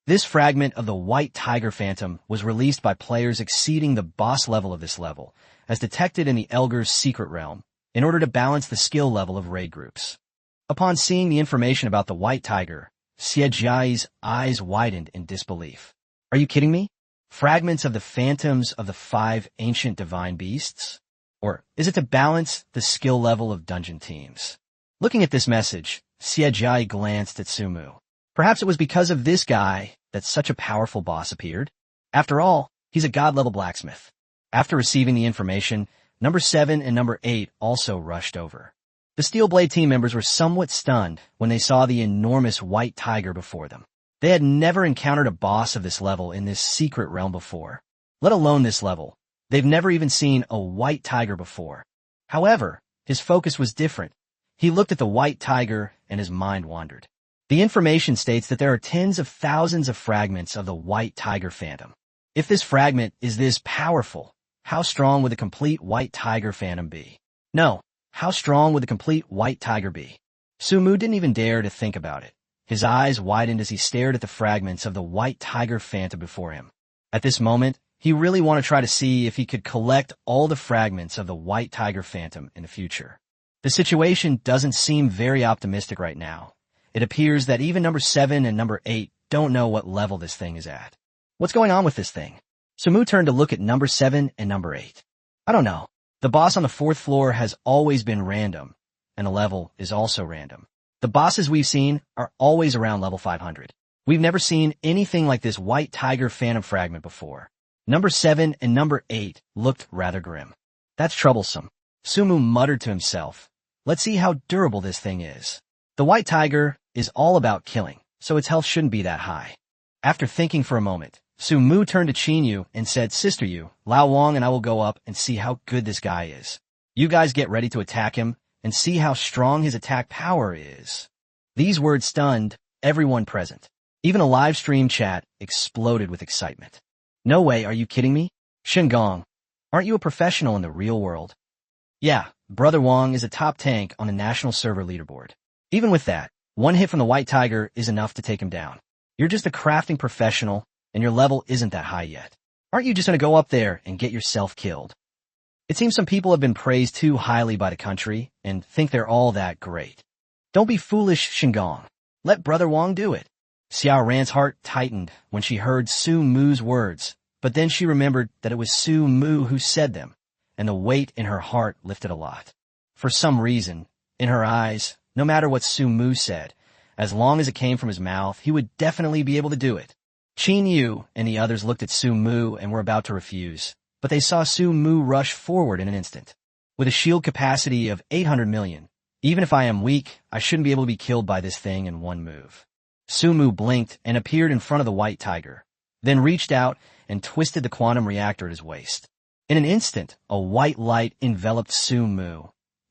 This fragment of the white tiger phantom was released by players exceeding the boss level of this level, as detected in the Elgar's secret realm, in order to balance the skill level of raid groups. Upon seeing the information about the white tiger, Xie Jia's eyes widened in disbelief. Are you kidding me? Fragments of the phantoms of the 5 ancient divine beasts? Or is it to balance the skill level of dungeon teams? Looking at this message, Xie Jia glanced at Sumu. Perhaps it was because of this guy that such a powerful boss appeared. After all, he's a god-level blacksmith. After receiving the information, number 7 and number 8 also rushed over. The Steel Blade team members were somewhat stunned when they saw the enormous white tiger before them. They had never encountered a boss of this level in this secret realm before, let alone this level. They've never even seen a white tiger before. However, his focus was different. He looked at the white tiger and his mind wandered. The information states that there are tens of thousands of fragments of the white tiger phantom. If this fragment is this powerful, how strong would the complete white tiger phantom be? No, how strong would the complete white tiger be? Sumu didn't even dare to think about it. His eyes widened as he stared at the fragments of the white tiger phantom before him. At this moment, he really wanted to try to see if he could collect all the fragments of the white tiger phantom in the future. The situation doesn't seem very optimistic right now. It appears that even number 7 and number 8 don't know what level this thing is at. What's going on with this thing? Sumu turned to look at number 7 and number 8. I don't know. The boss on the 4th floor has always been random, and the level is also random. The bosses we've seen are always around level 500. We've never seen anything like this white tiger phantom fragment before. Number 7 and number 8 looked rather grim. That's troublesome. Sumu muttered to himself. Let's see how durable this thing is. The white tiger is all about killing, so its health shouldn't be that high. After thinking for a moment, Sumu turned to Qin Yu and said, Sister Yu, Lao Wang and I will go up and see how good this guy is. You guys get ready to attack him and see how strong his attack power is. These words stunned everyone present. Even a live stream chat exploded with excitement. No way, are you kidding me? Shinggong, aren't you a professional in the real world? Yeah, Brother Wang is a top tank on the national server leaderboard. Even with that, one hit from the white tiger is enough to take him down. You're just a crafting professional, and your level isn't that high yet. Aren't you just going to go up there and get yourself killed? It seems some people have been praised too highly by the country and think they're all that great. Don't be foolish, Shinggong. Let Brother Wang do it. Xiao Ran's heart tightened when she heard Su Mu's words, but then she remembered that it was Su Mu who said them, and the weight in her heart lifted a lot. For some reason, in her eyes, no matter what Su Mu said, as long as it came from his mouth, he would definitely be able to do it. Qin Yu and the others looked at Su Mu and were about to refuse, but they saw Su Mu rush forward in an instant. With a shield capacity of 800 million, even if I am weak, I shouldn't be able to be killed by this thing in one move. Su Mu blinked and appeared in front of the white tiger, then reached out and twisted the quantum reactor at his waist. In an instant, a white light enveloped Su Mu,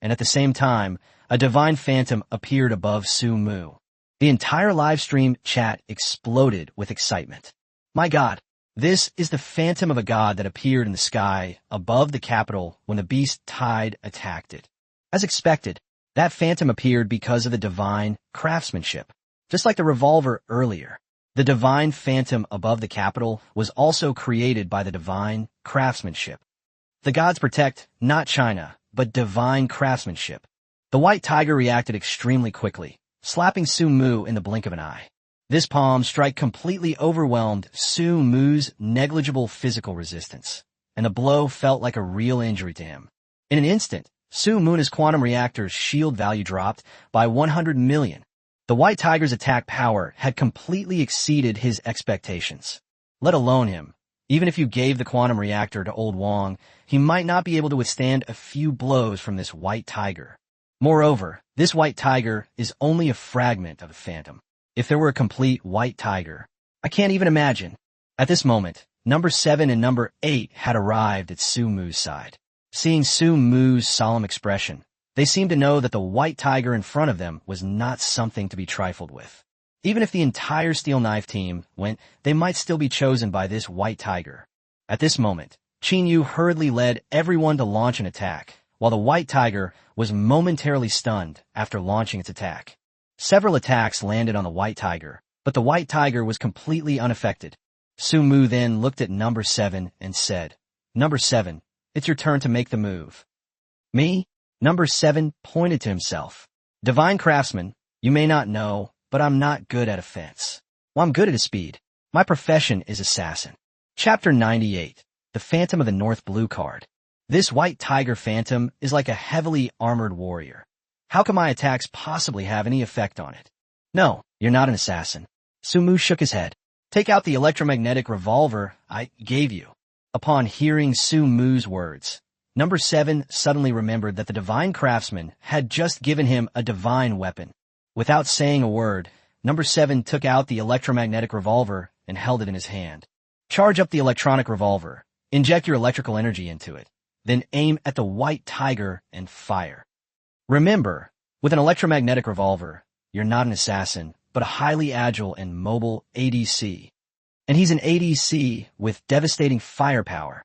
and at the same time, a divine phantom appeared above Su Mu. The entire live stream chat exploded with excitement. My God, this is the phantom of a god that appeared in the sky above the capital when the beast tide attacked it. As expected, that phantom appeared because of the divine craftsmanship. Just like the revolver earlier, the divine phantom above the capital was also created by the divine craftsmanship. The gods protect not China, but divine craftsmanship. The white tiger reacted extremely quickly, slapping Su Mu in the blink of an eye. This palm strike completely overwhelmed Su Mu's negligible physical resistance, and the blow felt like a real injury to him. In an instant, Su Mu's quantum reactor's shield value dropped by 100 million. The white tiger's attack power had completely exceeded his expectations. Let alone him. Even if you gave the quantum reactor to old Wang, he might not be able to withstand a few blows from this white tiger. Moreover, this white tiger is only a fragment of the phantom. If there were a complete white tiger, I can't even imagine. At this moment, number 7 and number 8 had arrived at Su Mu's side. Seeing Su Mu's solemn expression, they seemed to know that the white tiger in front of them was not something to be trifled with. Even if the entire Steel Knife team went, they might still be chosen by this white tiger. At this moment, Qin Yu hurriedly led everyone to launch an attack, while the white tiger was momentarily stunned after launching its attack. Several attacks landed on the white tiger, but the white tiger was completely unaffected. Su Mu then looked at number 7 and said, Number 7, it's your turn to make the move. Me? Number 7 pointed to himself. Divine Craftsman, you may not know, but I'm not good at offense. Well, I'm good at speed. My profession is assassin. Chapter 98, The Phantom of the North Blue Card. This white tiger phantom is like a heavily armored warrior. How can my attacks possibly have any effect on it? No, you're not an assassin. Su Mu shook his head. Take out the electromagnetic revolver I gave you. Upon hearing Su Mu's words, Number 7 suddenly remembered that the divine craftsman had just given him a divine weapon. Without saying a word, Number 7 took out the electromagnetic revolver and held it in his hand. Charge up the electronic revolver. Inject your electrical energy into it. Then aim at the white tiger and fire. Remember, with an electromagnetic revolver, you're not an assassin, but a highly agile and mobile ADC. And he's an ADC with devastating firepower.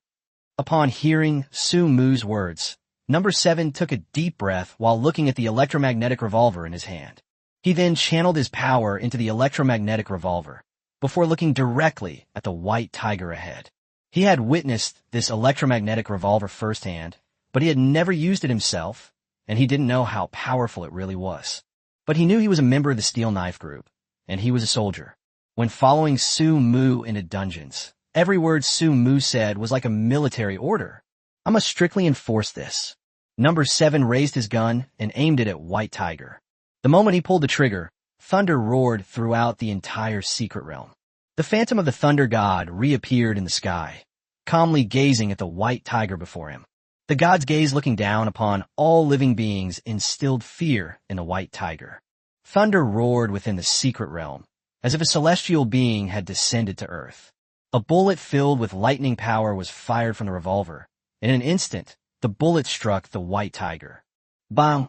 Upon hearing Su Mu's words, Number 7 took a deep breath while looking at the electromagnetic revolver in his hand. He then channeled his power into the electromagnetic revolver, before looking directly at the white tiger ahead. He had witnessed this electromagnetic revolver firsthand, but he had never used it himself, and he didn't know how powerful it really was. But he knew he was a member of the Steel Knife Group, and he was a soldier. When following Su Mu into dungeons, every word Su Mu said was like a military order. I must strictly enforce this. Number 7 raised his gun and aimed it at White Tiger. The moment he pulled the trigger, thunder roared throughout the entire secret realm. The phantom of the thunder god reappeared in the sky, calmly gazing at the white tiger before him. The god's gaze looking down upon all living beings instilled fear in the white tiger. Thunder roared within the secret realm, as if a celestial being had descended to earth. A bullet filled with lightning power was fired from the revolver. In an instant, the bullet struck the white tiger. Bang!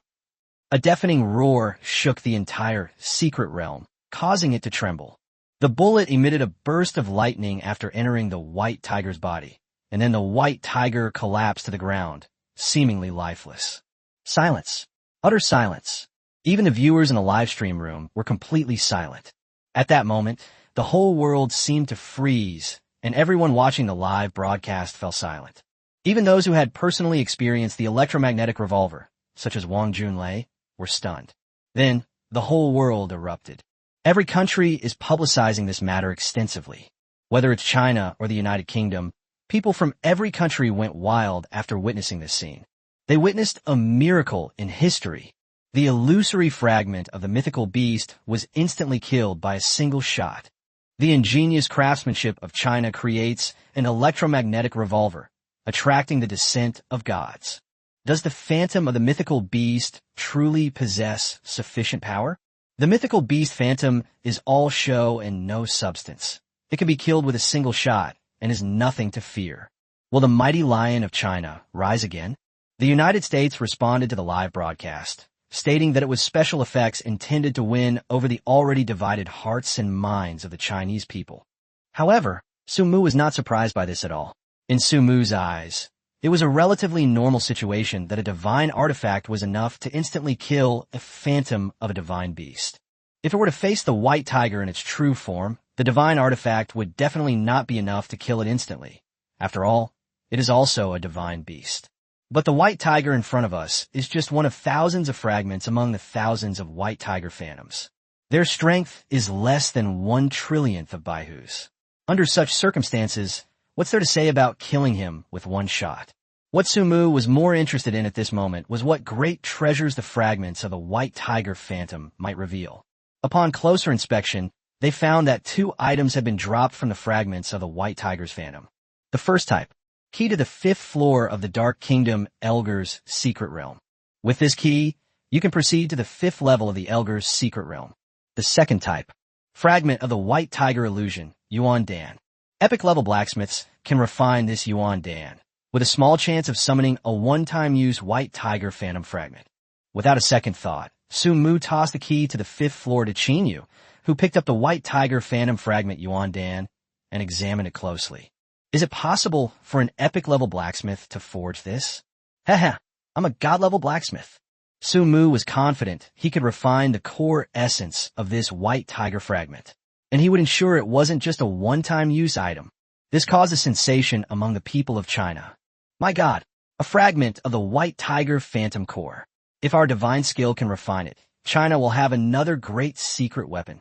A deafening roar shook the entire secret realm, causing it to tremble. The bullet emitted a burst of lightning after entering the white tiger's body, and then the white tiger collapsed to the ground, seemingly lifeless. Silence. Utter silence. Even the viewers in the live stream room were completely silent. At that moment, the whole world seemed to freeze, and everyone watching the live broadcast fell silent. Even those who had personally experienced the electromagnetic revolver, such as Wang Junlei, were stunned. Then, the whole world erupted. Every country is publicizing this matter extensively. Whether it's China or the United Kingdom, people from every country went wild after witnessing this scene. They witnessed a miracle in history. The illusory fragment of the mythical beast was instantly killed by a single shot. The ingenious craftsmanship of China creates an electromagnetic revolver, attracting the descent of gods. Does the phantom of the mythical beast truly possess sufficient power? The mythical beast phantom is all show and no substance. It can be killed with a single shot and is nothing to fear. Will the mighty lion of China rise again? The United States responded to the live broadcast, stating that it was special effects intended to win over the already divided hearts and minds of the Chinese people. However, Su Mu was not surprised by this at all. In Su Mu's eyes, it was a relatively normal situation that a divine artifact was enough to instantly kill a phantom of a divine beast. If it were to face the white tiger in its true form, the divine artifact would definitely not be enough to kill it instantly. After all, it is also a divine beast. But the white tiger in front of us is just one of thousands of fragments among the thousands of white tiger phantoms. Their strength is less than 1/1,000,000th of Baihu's. Under such circumstances, what's there to say about killing him with one shot? What Su Mu was more interested in at this moment was what great treasures the fragments of the white tiger phantom might reveal. Upon closer inspection, they found that 2 items had been dropped from the fragments of the white tiger's phantom. The first type, key to the 5th floor of the Dark Kingdom Elgar's secret realm. With this key, you can proceed to the 5th level of the Elgar's secret realm. The second type, fragment of the white tiger illusion, Yuan Dan. Epic level blacksmiths can refine this Yuan Dan, with a small chance of summoning a one-time use white tiger phantom fragment. Without a second thought, Su Mu tossed the key to the 5th floor to Qin Yu, who picked up the white tiger phantom fragment Yuan Dan and examined it closely. Is it possible for an epic level blacksmith to forge this? Haha, I'm a god level blacksmith. Su Mu was confident he could refine the core essence of this white tiger fragment, and he would ensure it wasn't just a one-time use item. This caused a sensation among the people of China. My god, a fragment of the white tiger phantom core. If our divine skill can refine it, China will have another great secret weapon.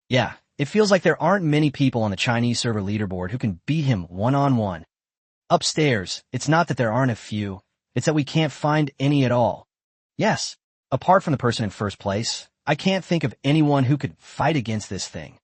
Yeah, it feels like there aren't many people on the Chinese server leaderboard who can beat him one-on-one. Upstairs, it's not that there aren't a few, it's that we can't find any at all. Yes, apart from the person in first place, I can't think of anyone who could fight against this thing.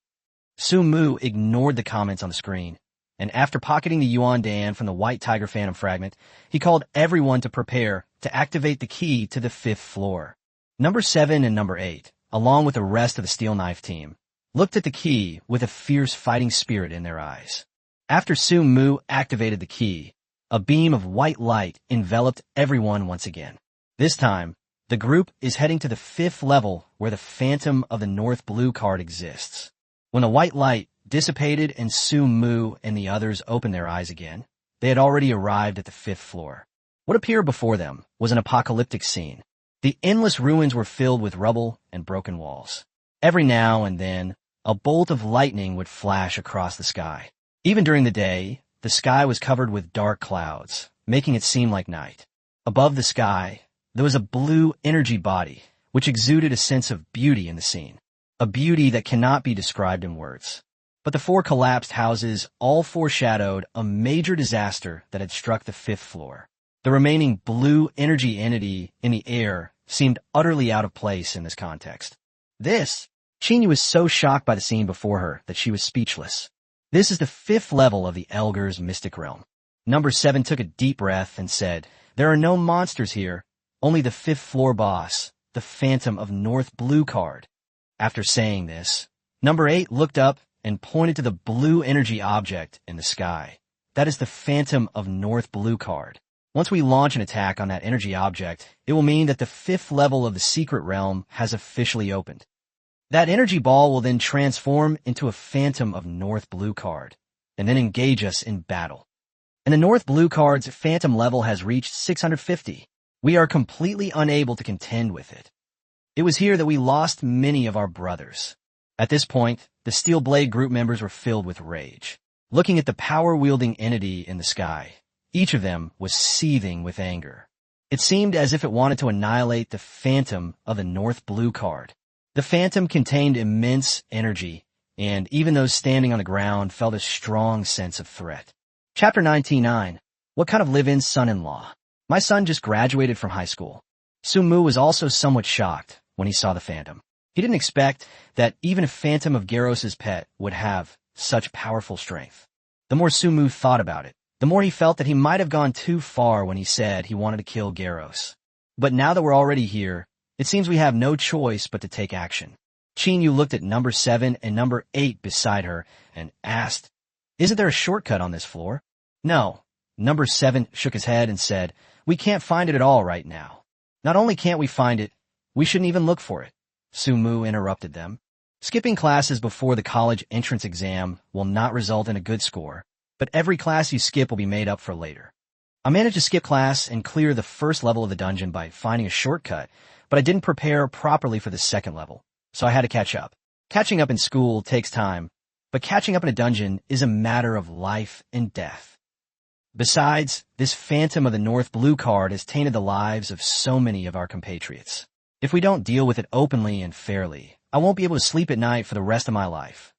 Su Mu ignored the comments on the screen, and after pocketing the Yuan Dan from the White Tiger Phantom fragment, he called everyone to prepare to activate the key to the 5th floor. Number 7 and number 8, along with the rest of the Steel Knife team, looked at the key with a fierce fighting spirit in their eyes. After Su Mu activated the key, a beam of white light enveloped everyone once again. This time, the group is heading to the 5th level where the Phantom of the North Blue card exists. When the white light dissipated and Su Mu and the others opened their eyes again, they had already arrived at the 5th floor. What appeared before them was an apocalyptic scene. The endless ruins were filled with rubble and broken walls. Every now and then, a bolt of lightning would flash across the sky. Even during the day, the sky was covered with dark clouds, making it seem like night. Above the sky, there was a blue energy body, which exuded a sense of beauty in the scene, a beauty that cannot be described in words. But the 4 collapsed houses all foreshadowed a major disaster that had struck the 5th floor. The remaining blue energy entity in the air seemed utterly out of place in this context. Qingyu was so shocked by the scene before her that she was speechless. This is the 5th level of the Elgar's mystic realm. Number 7 took a deep breath and said, "There are no monsters here, only the 5th floor boss, the Phantom of North Blue card." After saying this, number 8 looked up and pointed to the blue energy object in the sky. That is the Phantom of North Blue card. Once we launch an attack on that energy object, it will mean that the 5th level of the secret realm has officially opened. That energy ball will then transform into a Phantom of North Blue card, and then engage us in battle. And the North Blue card's Phantom level has reached 650. We are completely unable to contend with it. It was here that we lost many of our brothers. At this point, the Steel Blade group members were filled with rage. Looking at the power-wielding entity in the sky, each of them was seething with anger. It seemed as if it wanted to annihilate the Phantom of the North Blue card. The Phantom contained immense energy, and even those standing on the ground felt a strong sense of threat. Chapter 99. What kind of live-in son-in-law? My son just graduated from high school. Su Mu was also somewhat shocked when he saw the Phantom. He didn't expect that even a Phantom of Garros's pet would have such powerful strength. The more Su Mu thought about it, the more he felt that he might have gone too far when he said he wanted to kill Garros. But now that we're already here, it seems we have no choice but to take action. Qingyu looked at number 7 and number 8 beside her and asked, "Isn't there a shortcut on this floor?" "No." Number 7 shook his head and said, "We can't find it at all right now." "Not only can't we find it, we shouldn't even look for it." Su Mu interrupted them. Skipping classes before the college entrance exam will not result in a good score, but every class you skip will be made up for later. I managed to skip class and clear the first level of the dungeon by finding a shortcut, but I didn't prepare properly for the second level, so I had to catch up. Catching up in school takes time, but catching up in a dungeon is a matter of life and death. Besides, this Phantom of the North Blue card has tainted the lives of so many of our compatriots. If we don't deal with it openly and fairly, I won't be able to sleep at night for the rest of my life.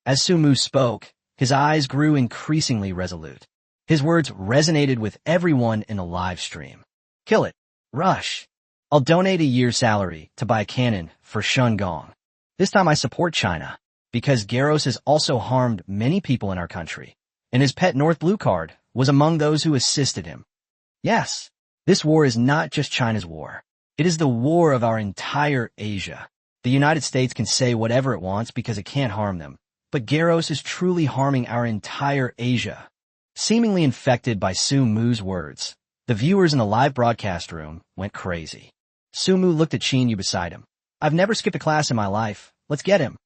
As Su Mu spoke, his eyes grew increasingly resolute. His words resonated with everyone in the live stream. "Kill it. Rush. I'll donate a year's salary to buy a cannon for Shun Gong. This time I support China, because Garros has also harmed many people in our country, and his pet North Blue card was among those who assisted him. Yes, this war is not just China's war. It is the war of our entire Asia. The United States can say whatever it wants because it can't harm them, but Garros is truly harming our entire Asia." Seemingly infected by Su Mu's words, the viewers in the live broadcast room went crazy. Su Mu looked at Qingyu beside him. "I've never skipped a class in my life. Let's get him."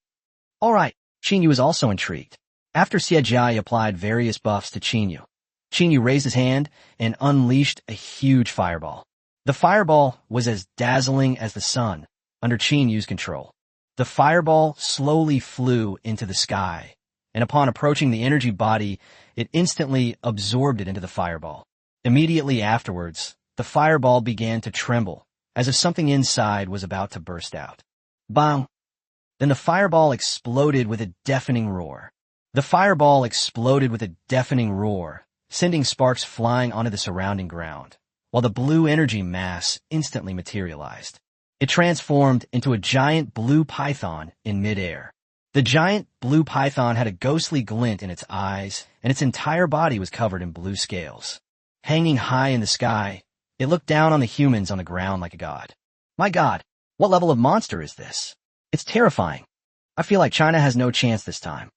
"All right." Qingyu was also intrigued. After Xie Jia applied various buffs to Qingyu, Qingyu raised his hand and unleashed a huge fireball. The fireball was as dazzling as the sun under Qingyu's control. The fireball slowly flew into the sky, and upon approaching the energy body, it instantly absorbed it into the fireball. Immediately afterwards, the fireball began to tremble, as if something inside was about to burst out. Bang! Then the fireball exploded with a deafening roar. The fireball exploded with a deafening roar, sending sparks flying onto the surrounding ground, while the blue energy mass instantly materialized. It transformed into a giant blue python in midair. The giant blue python had a ghostly glint in its eyes, and its entire body was covered in blue scales. Hanging high in the sky, it looked down on the humans on the ground like a god. My god, what level of monster is this? It's terrifying. I feel like China has no chance this time.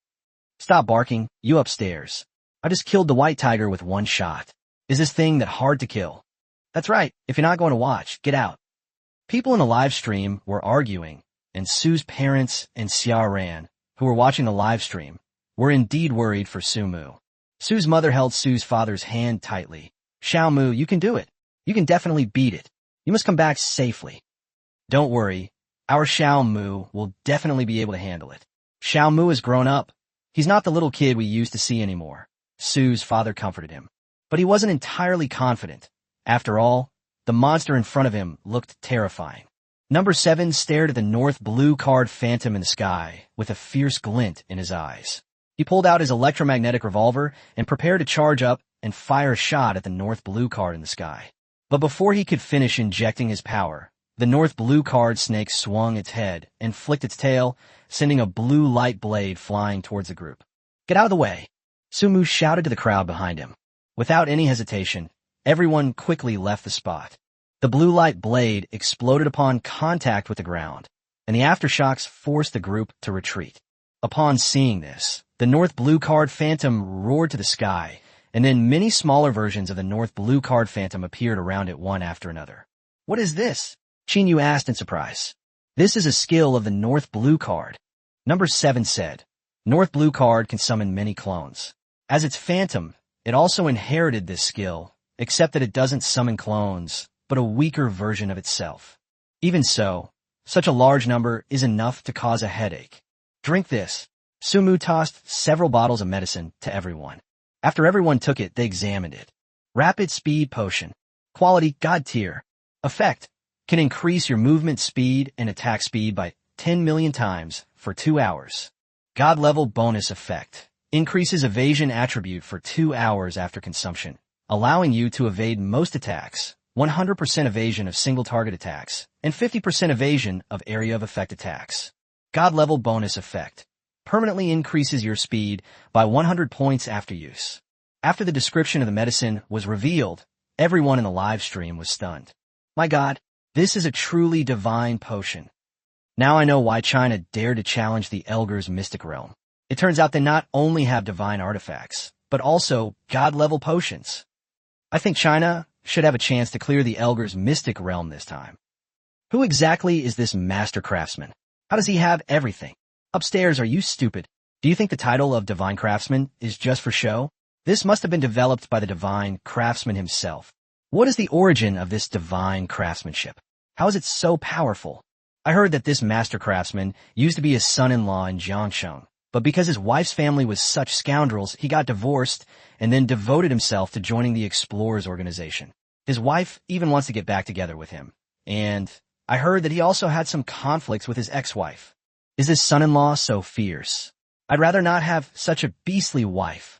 Stop barking, you upstairs. I just killed the white tiger with one shot. Is this thing that hard to kill? That's right, if you're not going to watch, get out. People in the live stream were arguing, and Sue's parents and Xia Ran, who were watching the live stream, were indeed worried for Su Mu. Sue's mother held Sue's father's hand tightly. Xiao Mu, you can do it. You can definitely beat it. You must come back safely. Don't worry, our Xiao Mu will definitely be able to handle it. Xiao Mu has grown up. He's not the little kid we used to see anymore. Sue's father comforted him. But he wasn't entirely confident. After all, the monster in front of him looked terrifying. Number 7 stared at the north blue card phantom in the sky with a fierce glint in his eyes. He pulled out his electromagnetic revolver and prepared to charge up and fire a shot at the north blue card in the sky. But before he could finish injecting his power, the north blue card snake swung its head and flicked its tail, sending a blue light blade flying towards the group. Get out of the way! Su Mu shouted to the crowd behind him. Without any hesitation, everyone quickly left the spot. The blue light blade exploded upon contact with the ground, and the aftershocks forced the group to retreat. Upon seeing this, the north blue card phantom roared to the sky, and then many smaller versions of the north blue card phantom appeared around it one after another. What is this? Qin Yu asked in surprise. This is a skill of the north blue card. Number 7 said, North blue card can summon many clones. As its phantom, it also inherited this skill, except that it doesn't summon clones, but a weaker version of itself. Even so, such a large number is enough to cause a headache. Drink this. Su Mu tossed several bottles of medicine to everyone. After everyone took it, they examined it. Rapid speed potion. Quality God tier. Effect. Can increase your movement speed and attack speed by 10 million times for 2 hours. God level bonus effect. Increases evasion attribute for 2 hours after consumption, allowing you to evade most attacks, 100% evasion of single target attacks, and 50% evasion of area of effect attacks. God level bonus effect. Permanently increases your speed by 100 points after use. After the description of the medicine was revealed, everyone in the live stream was stunned. My god, this is a truly divine potion. Now I know why China dared to challenge the Elgar's mystic realm. It turns out they not only have divine artifacts, but also god-level potions. I think China should have a chance to clear the Elgar's mystic realm this time. Who exactly is this master craftsman? How does he have everything? Upstairs, are you stupid? Do you think the title of divine craftsman is just for show? This must have been developed by the divine craftsman himself. What is the origin of this divine craftsmanship? How is it so powerful? I heard that this master craftsman used to be his son-in-law in Jiangsheng, but because his wife's family was such scoundrels, he got divorced and then devoted himself to joining the Explorers organization. His wife even wants to get back together with him. And I heard that he also had some conflicts with his ex-wife. Is this son-in-law so fierce? I'd rather not have such a beastly wife.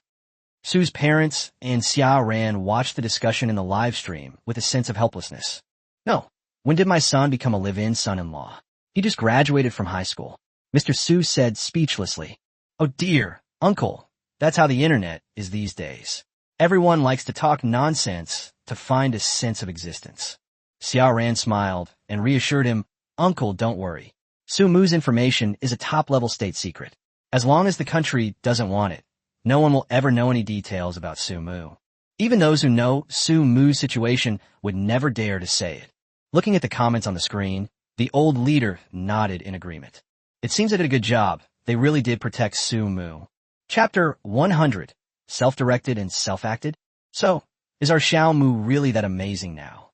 Sue's parents and Xia Ran watched the discussion in the live stream with a sense of helplessness. No, when did my son become a live-in son-in-law? He just graduated from high school. Mr. Su said speechlessly. Oh dear, uncle, that's how the internet is these days. Everyone likes to talk nonsense to find a sense of existence. Xia Ran smiled and reassured him, Uncle, don't worry. Su Mu's information is a top-level state secret. As long as the country doesn't want it, no one will ever know any details about Su Mu. Even those who know Su Mu's situation would never dare to say it. Looking at the comments on the screen, the old leader nodded in agreement. It seems they did a good job. They really did protect Su Mu. Chapter 100. Self-directed and self-acted? So, is our Xiao Mu really that amazing now?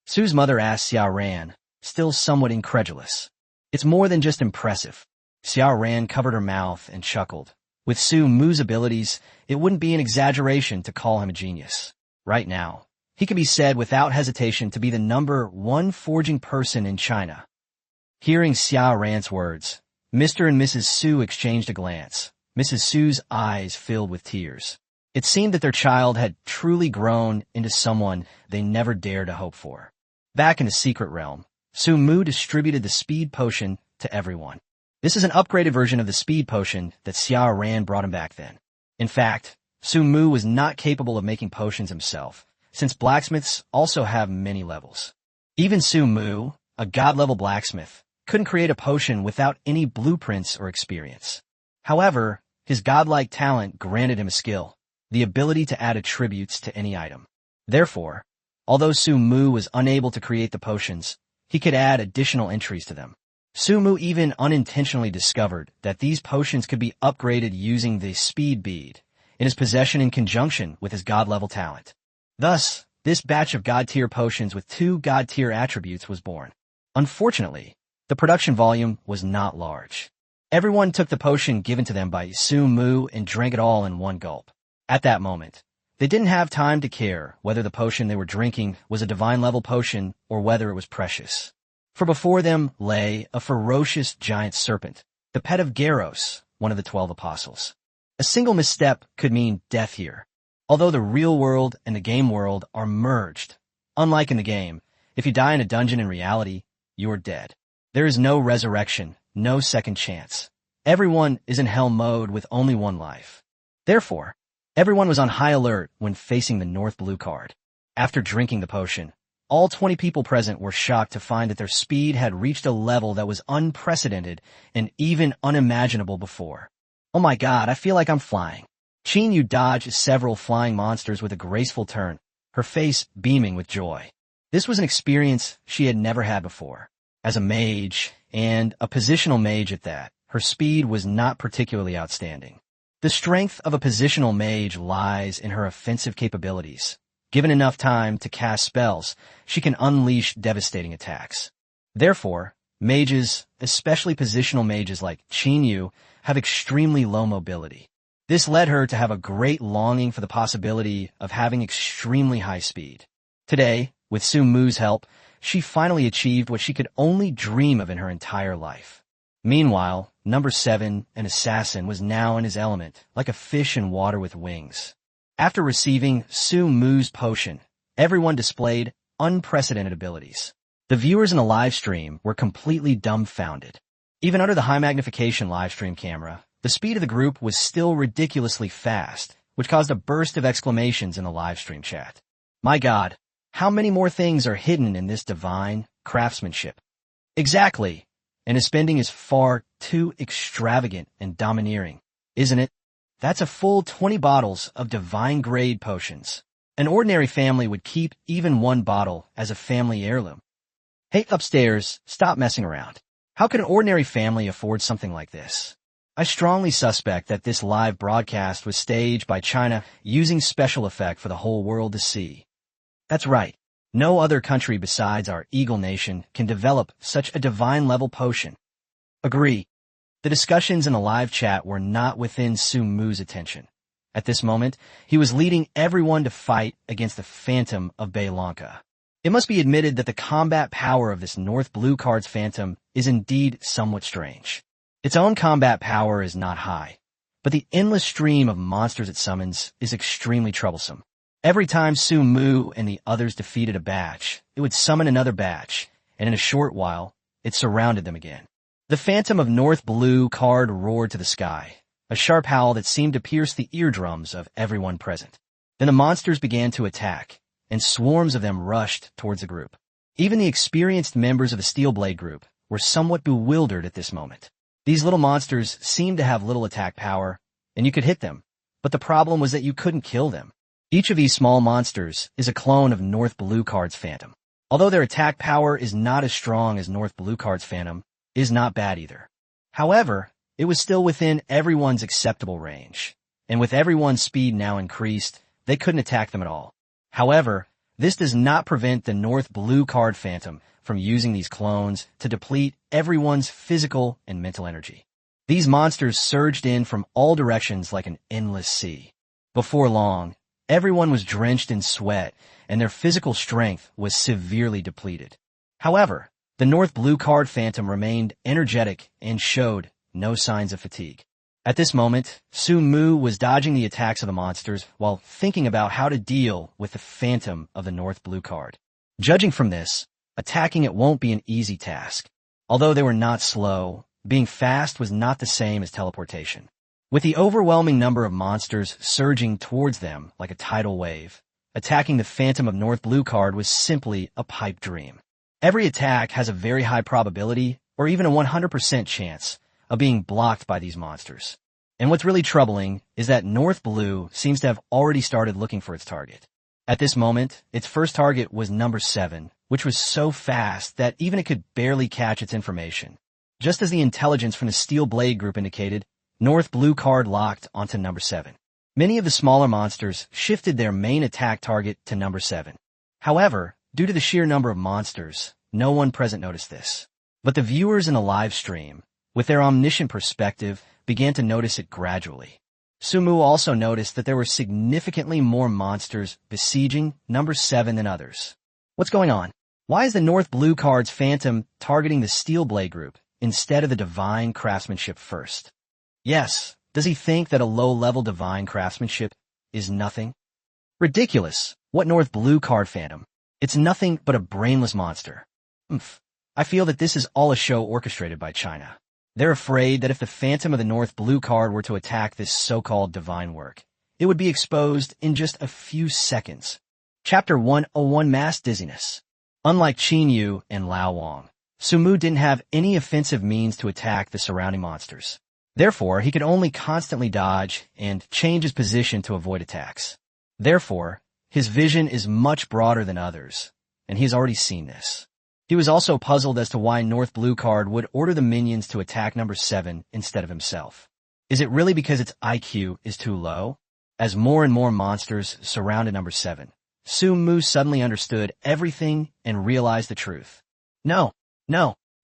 Su's mother asked Xia Ran, still somewhat incredulous. It's more than just impressive. Xia Ran covered her mouth and chuckled. With Su Mu's abilities, it wouldn't be an exaggeration to call him a genius. Right now, he can be said without hesitation to be the #1 forging person in China. Hearing Xia Ran's words, Mr. and Mrs. Su exchanged a glance. Mrs. Su's eyes filled with tears. It seemed that their child had truly grown into someone they never dared to hope for. Back in the secret realm, Su Mu distributed the speed potion to everyone. This is an upgraded version of the speed potion that Xia Ran brought him back then. In fact, Su Mu was not capable of making potions himself, since blacksmiths also have many levels. Even Su Mu, a god-level blacksmith, couldn't create a potion without any blueprints or experience. However, his godlike talent granted him a skill, the ability to add attributes to any item. Therefore, although Su Mu was unable to create the potions, he could add additional entries to them. Su Mu even unintentionally discovered that these potions could be upgraded using the speed bead in his possession in conjunction with his god-level talent. Thus, this batch of god-tier potions with 2 god-tier attributes was born. Unfortunately, the production volume was not large. Everyone took the potion given to them by Su Mu and drank it all in one gulp. At that moment, they didn't have time to care whether the potion they were drinking was a divine-level potion or whether it was precious. For before them lay a ferocious giant serpent, the pet of Garros, one of the 12 apostles. A single misstep could mean death here. Although the real world and the game world are merged, unlike in the game, if you die in a dungeon in reality, you are dead. There is no resurrection, no second chance. Everyone is in hell mode with only one life. Therefore, everyone was on high alert when facing the North Blue card. After drinking the potion, all 20 people present were shocked to find that their speed had reached a level that was unprecedented and even unimaginable before. Oh my god, I feel like I'm flying. Qin Yu dodged several flying monsters with a graceful turn, her face beaming with joy. This was an experience she had never had before. As a mage, and a positional mage at that, her speed was not particularly outstanding. The strength of a positional mage lies in her offensive capabilities. Given enough time to cast spells, she can unleash devastating attacks. Therefore, mages, especially positional mages like Qin Yu, have extremely low mobility. This led her to have a great longing for the possibility of having extremely high speed. Today, with Su Mu's help, she finally achieved what she could only dream of in her entire life. Meanwhile, number 7, an assassin, was now in his element, like a fish in water with wings. After receiving Su Mu's potion, everyone displayed unprecedented abilities. The viewers in the live stream were completely dumbfounded. Even under the high magnification live stream camera, the speed of the group was still ridiculously fast, which caused a burst of exclamations in the live stream chat. My god, how many more things are hidden in this divine craftsmanship? Exactly, and his spending is far too extravagant and domineering, isn't it? That's a full 20 bottles of divine-grade potions. An ordinary family would keep even one bottle as a family heirloom. Hey, upstairs, stop messing around. How could an ordinary family afford something like this? I strongly suspect that this live broadcast was staged by China using special effect for the whole world to see. That's right. No other country besides our Eagle Nation can develop such a divine-level potion. Agree. The discussions in the live chat were not within Su Mu's attention. At this moment, he was leading everyone to fight against the Phantom of Beilanka. It must be admitted that the combat power of this North Blue card's Phantom is indeed somewhat strange. Its own combat power is not high, but the endless stream of monsters it summons is extremely troublesome. Every time Su Mu and the others defeated a batch, it would summon another batch, and in a short while, it surrounded them again. The Phantom of North Blue card roared to the sky, a sharp howl that seemed to pierce the eardrums of everyone present. Then the monsters began to attack, and swarms of them rushed towards the group. Even the experienced members of the Steelblade group were somewhat bewildered at this moment. These little monsters seemed to have little attack power, and you could hit them, but the problem was that you couldn't kill them. Each of these small monsters is a clone of North Blue card's Phantom. Although their attack power is not as strong as North Blue card's Phantom, is not bad either. However, it was still within everyone's acceptable range, and with everyone's speed now increased, they couldn't attack them at all. However, this does not prevent the North Blue card Phantom from using these clones to deplete everyone's physical and mental energy. These monsters surged in from all directions like an endless sea. Before long, everyone was drenched in sweat, and their physical strength was severely depleted. However, the North Blue card Phantom remained energetic and showed no signs of fatigue. At this moment, Su Mu was dodging the attacks of the monsters while thinking about how to deal with the phantom of the North Blue card. Judging from this, attacking it won't be an easy task. Although they were not slow, being fast was not the same as teleportation. With the overwhelming number of monsters surging towards them like a tidal wave, attacking the phantom of North Blue card was simply a pipe dream. Every attack has a very high probability, or even a 100% chance, of being blocked by these monsters. And what's really troubling is that North Blue seems to have already started looking for its target. At this moment, its first target was number 7, which was so fast that even it could barely catch its information. Just as the intelligence from the Steel Blade group indicated, North Blue card locked onto number 7. Many of the smaller monsters shifted their main attack target to number 7. However, due to the sheer number of monsters, no one present noticed this. But the viewers in the live stream, with their omniscient perspective, began to notice it gradually. Su Mu also noticed that there were significantly more monsters besieging number 7 than others. What's going on? Why is the North Blue card's phantom targeting the Steel Blade group instead of the divine craftsmanship first? Yes, does he think that a low-level divine craftsmanship is nothing? Ridiculous. What North Blue card phantom? It's nothing but a brainless monster. I feel that this is all a show orchestrated by China. They're afraid that if the phantom of the North Blue card were to attack this so-called divine work, it would be exposed in just a few seconds. Chapter 101 Mass Dizziness. Unlike Qin Yu and Lao Wang, Su Mu didn't have any offensive means to attack the surrounding monsters. Therefore, he could only constantly dodge and change his position to avoid attacks. Therefore, his vision is much broader than others, and he has already seen this. He was also puzzled as to why North Blue card would order the minions to attack number 7 instead of himself. Is it really because its IQ is too low? As more and more monsters surrounded number 7, Su Mu suddenly understood everything and realized the truth. No,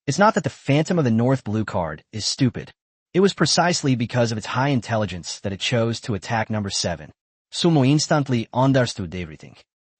it's not that the phantom of the North Blue card is stupid. It was precisely because of its high intelligence that it chose to attack number 7. Su Mu instantly understood everything.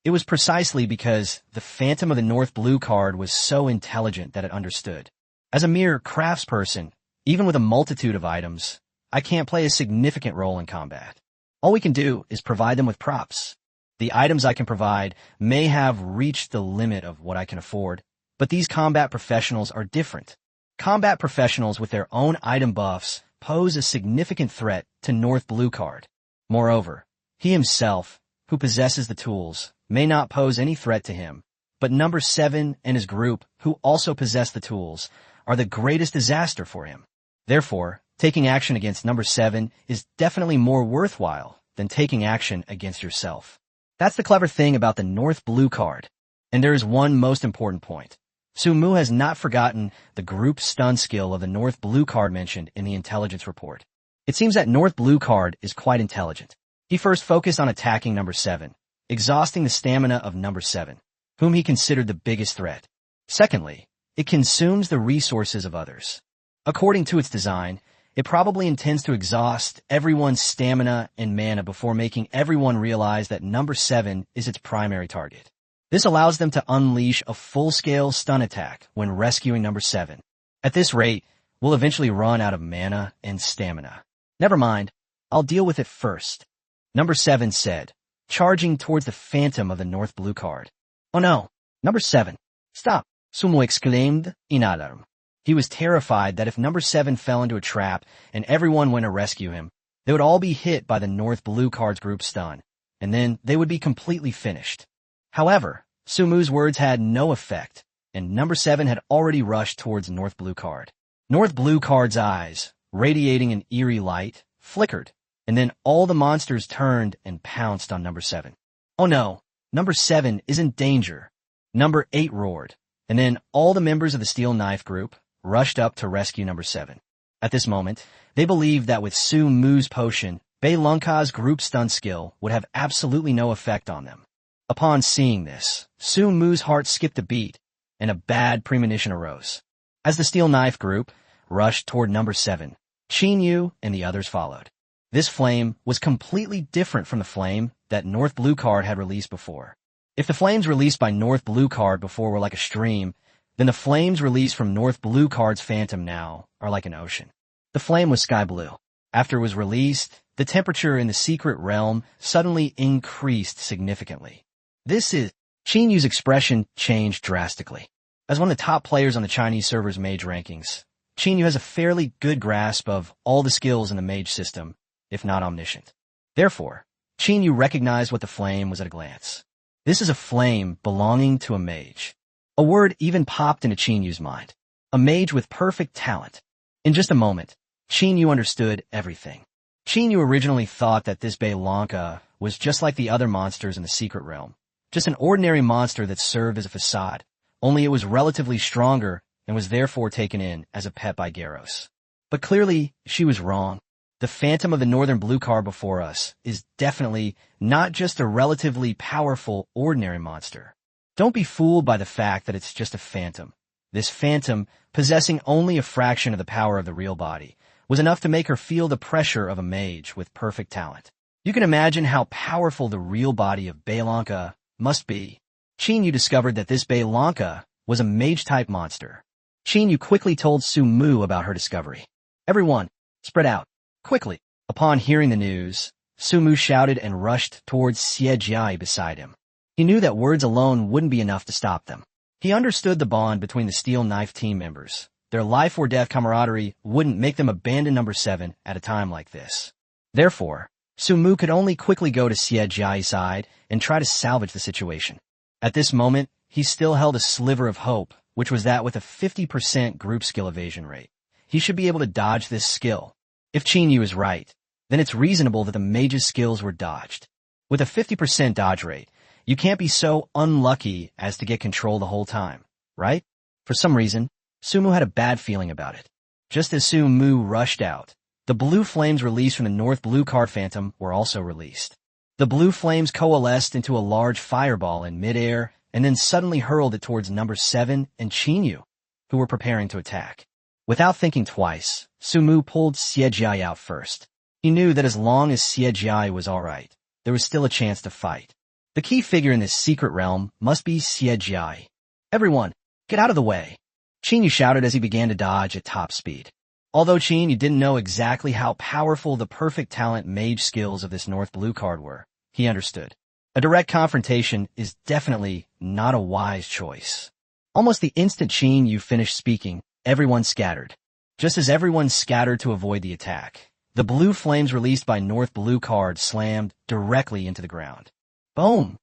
It was precisely because the phantom of the North Blue card was so intelligent that it understood. As a mere craftsperson, even with a multitude of items, I can't play a significant role in combat. All we can do is provide them with props. The items I can provide may have reached the limit of what I can afford, but these combat professionals are different. Combat professionals with their own item buffs pose a significant threat to North Blue card. Moreover, he himself, who possesses the tools, may not pose any threat to him, but number 7 and his group, who also possess the tools, are the greatest disaster for him. Therefore, taking action against number 7 is definitely more worthwhile than taking action against yourself. That's the clever thing about the North Blue card. And there is one most important point. Su Mu has not forgotten the group stun skill of the North Blue card mentioned in the intelligence report. It seems that North Blue card is quite intelligent. He first focused on attacking number 7, exhausting the stamina of number 7, whom he considered the biggest threat. Secondly, it consumes the resources of others. According to its design, it probably intends to exhaust everyone's stamina and mana before making everyone realize that number 7 is its primary target. This allows them to unleash a full-scale stun attack when rescuing number 7. At this rate, we'll eventually run out of mana and stamina. Never mind, I'll deal with it first. Number 7 said, charging towards the phantom of the North Blue card. Oh no, number 7, stop, Su Mu exclaimed in alarm. He was terrified that if number 7 fell into a trap and everyone went to rescue him, they would all be hit by the North Blue card's group stun, and then they would be completely finished. However, Su Mu's words had no effect, and number 7 had already rushed towards North Blue card. North Blue card's eyes, radiating an eerie light, flickered, and then all the monsters turned and pounced on number 7. Oh no, number 7 is in danger. Number 8 roared, and then all the members of the Steel Knife group rushed up to rescue number 7. At this moment, they believed that with Su Mu's potion, Bei Longka's group stun skill would have absolutely no effect on them. Upon seeing this, Su Mu's heart skipped a beat, and a bad premonition arose. As the Steel Knife group rushed toward number 7, Qin Yu and the others followed. This flame was completely different from the flame that North Blue card had released before. If the flames released by North Blue card before were like a stream, then the flames released from North Blue card's phantom now are like an ocean. The flame was sky blue. After it was released, the temperature in the secret realm suddenly increased significantly. Qin Yu's expression changed drastically. As one of the top players on the Chinese server's mage rankings, Qin Yu has a fairly good grasp of all the skills in the mage system, if not omniscient. Therefore, Qin Yu recognized what the flame was at a glance. This is a flame belonging to a mage. A word even popped into Qin Yu's mind. A mage with perfect talent. In just a moment, Qin Yu understood everything. Qin Yu originally thought that this Blanca was just like the other monsters in the secret realm. Just an ordinary monster that served as a facade, only it was relatively stronger and was therefore taken in as a pet by Garros. But clearly, she was wrong. The Phantom of the Northern Blue Card before us is definitely not just a relatively powerful, ordinary monster. Don't be fooled by the fact that it's just a phantom. This phantom, possessing only a fraction of the power of the real body, was enough to make her feel the pressure of a mage with perfect talent. You can imagine how powerful the real body of Blanca must be. Qin Yu discovered that this Blanca was a mage-type monster. Qin Yu quickly told Su Mu about her discovery. Everyone, spread out, quickly. Upon hearing the news, Su Mu shouted and rushed towards Xie Jia beside him. He knew that words alone wouldn't be enough to stop them. He understood the bond between the Steel Knife team members. Their life-or-death camaraderie wouldn't make them abandon number 7 at a time like this. Therefore, Su Mu could only quickly go to Xie Jia's side and try to salvage the situation. At this moment, he still held a sliver of hope, which was that with a 50% group skill evasion rate, he should be able to dodge this skill. If Qin Yu is right, then it's reasonable that the mage's skills were dodged. With a 50% dodge rate, you can't be so unlucky as to get control the whole time, right? For some reason, Su Mu had a bad feeling about it. Just as Su Mu rushed out, the blue flames released from the North Blue Card Phantom were also released. The blue flames coalesced into a large fireball in midair and then suddenly hurled it towards number 7 and Qin Yu, who were preparing to attack. Without thinking twice, Su Mu pulled Xie Jia out first. He knew that as long as Xie Jia was alright, there was still a chance to fight. The key figure in this secret realm must be Xie Jia. Everyone, get out of the way! Qin Yu shouted as he began to dodge at top speed. Although Qin Yu didn't know exactly how powerful the perfect talent mage skills of this North Blue Card were, he understood. A direct confrontation is definitely not a wise choice. Almost the instant Qin Yu finished speaking, everyone scattered. Just as everyone scattered to avoid the attack, the blue flames released by North Blue Card slammed directly into the ground. Boom!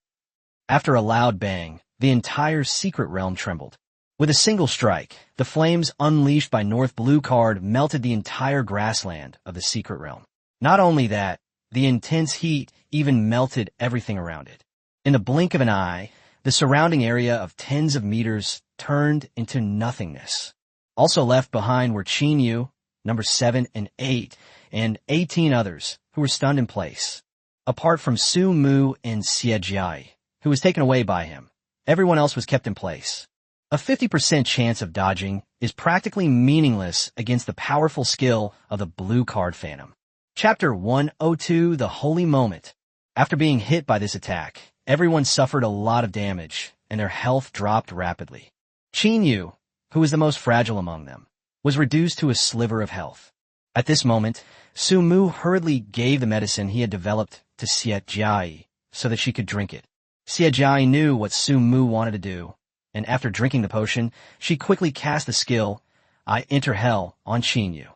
After a loud bang, the entire secret realm trembled. With a single strike, the flames unleashed by North Blue Card melted the entire grassland of the secret realm. Not only that, the intense heat even melted everything around it. In the blink of an eye, the surrounding area of tens of meters turned into nothingness. Also left behind were Qin Yu, number 7 and 8, and 18 others who were stunned in place. Apart from Su Mu and Xie Jia, who was taken away by him, everyone else was kept in place. A 50% chance of dodging is practically meaningless against the powerful skill of the Blue Card Phantom. Chapter 102, The Holy Moment. After being hit by this attack, everyone suffered a lot of damage, and their health dropped rapidly. Qin Yu, who was the most fragile among them, was reduced to a sliver of health. At this moment, Su Mu hurriedly gave the medicine he had developed to Xie Jia so that she could drink it. Xie Jia knew what Su Mu wanted to do, and after drinking the potion, she quickly cast the skill, I Enter Hell, on Qin Yu.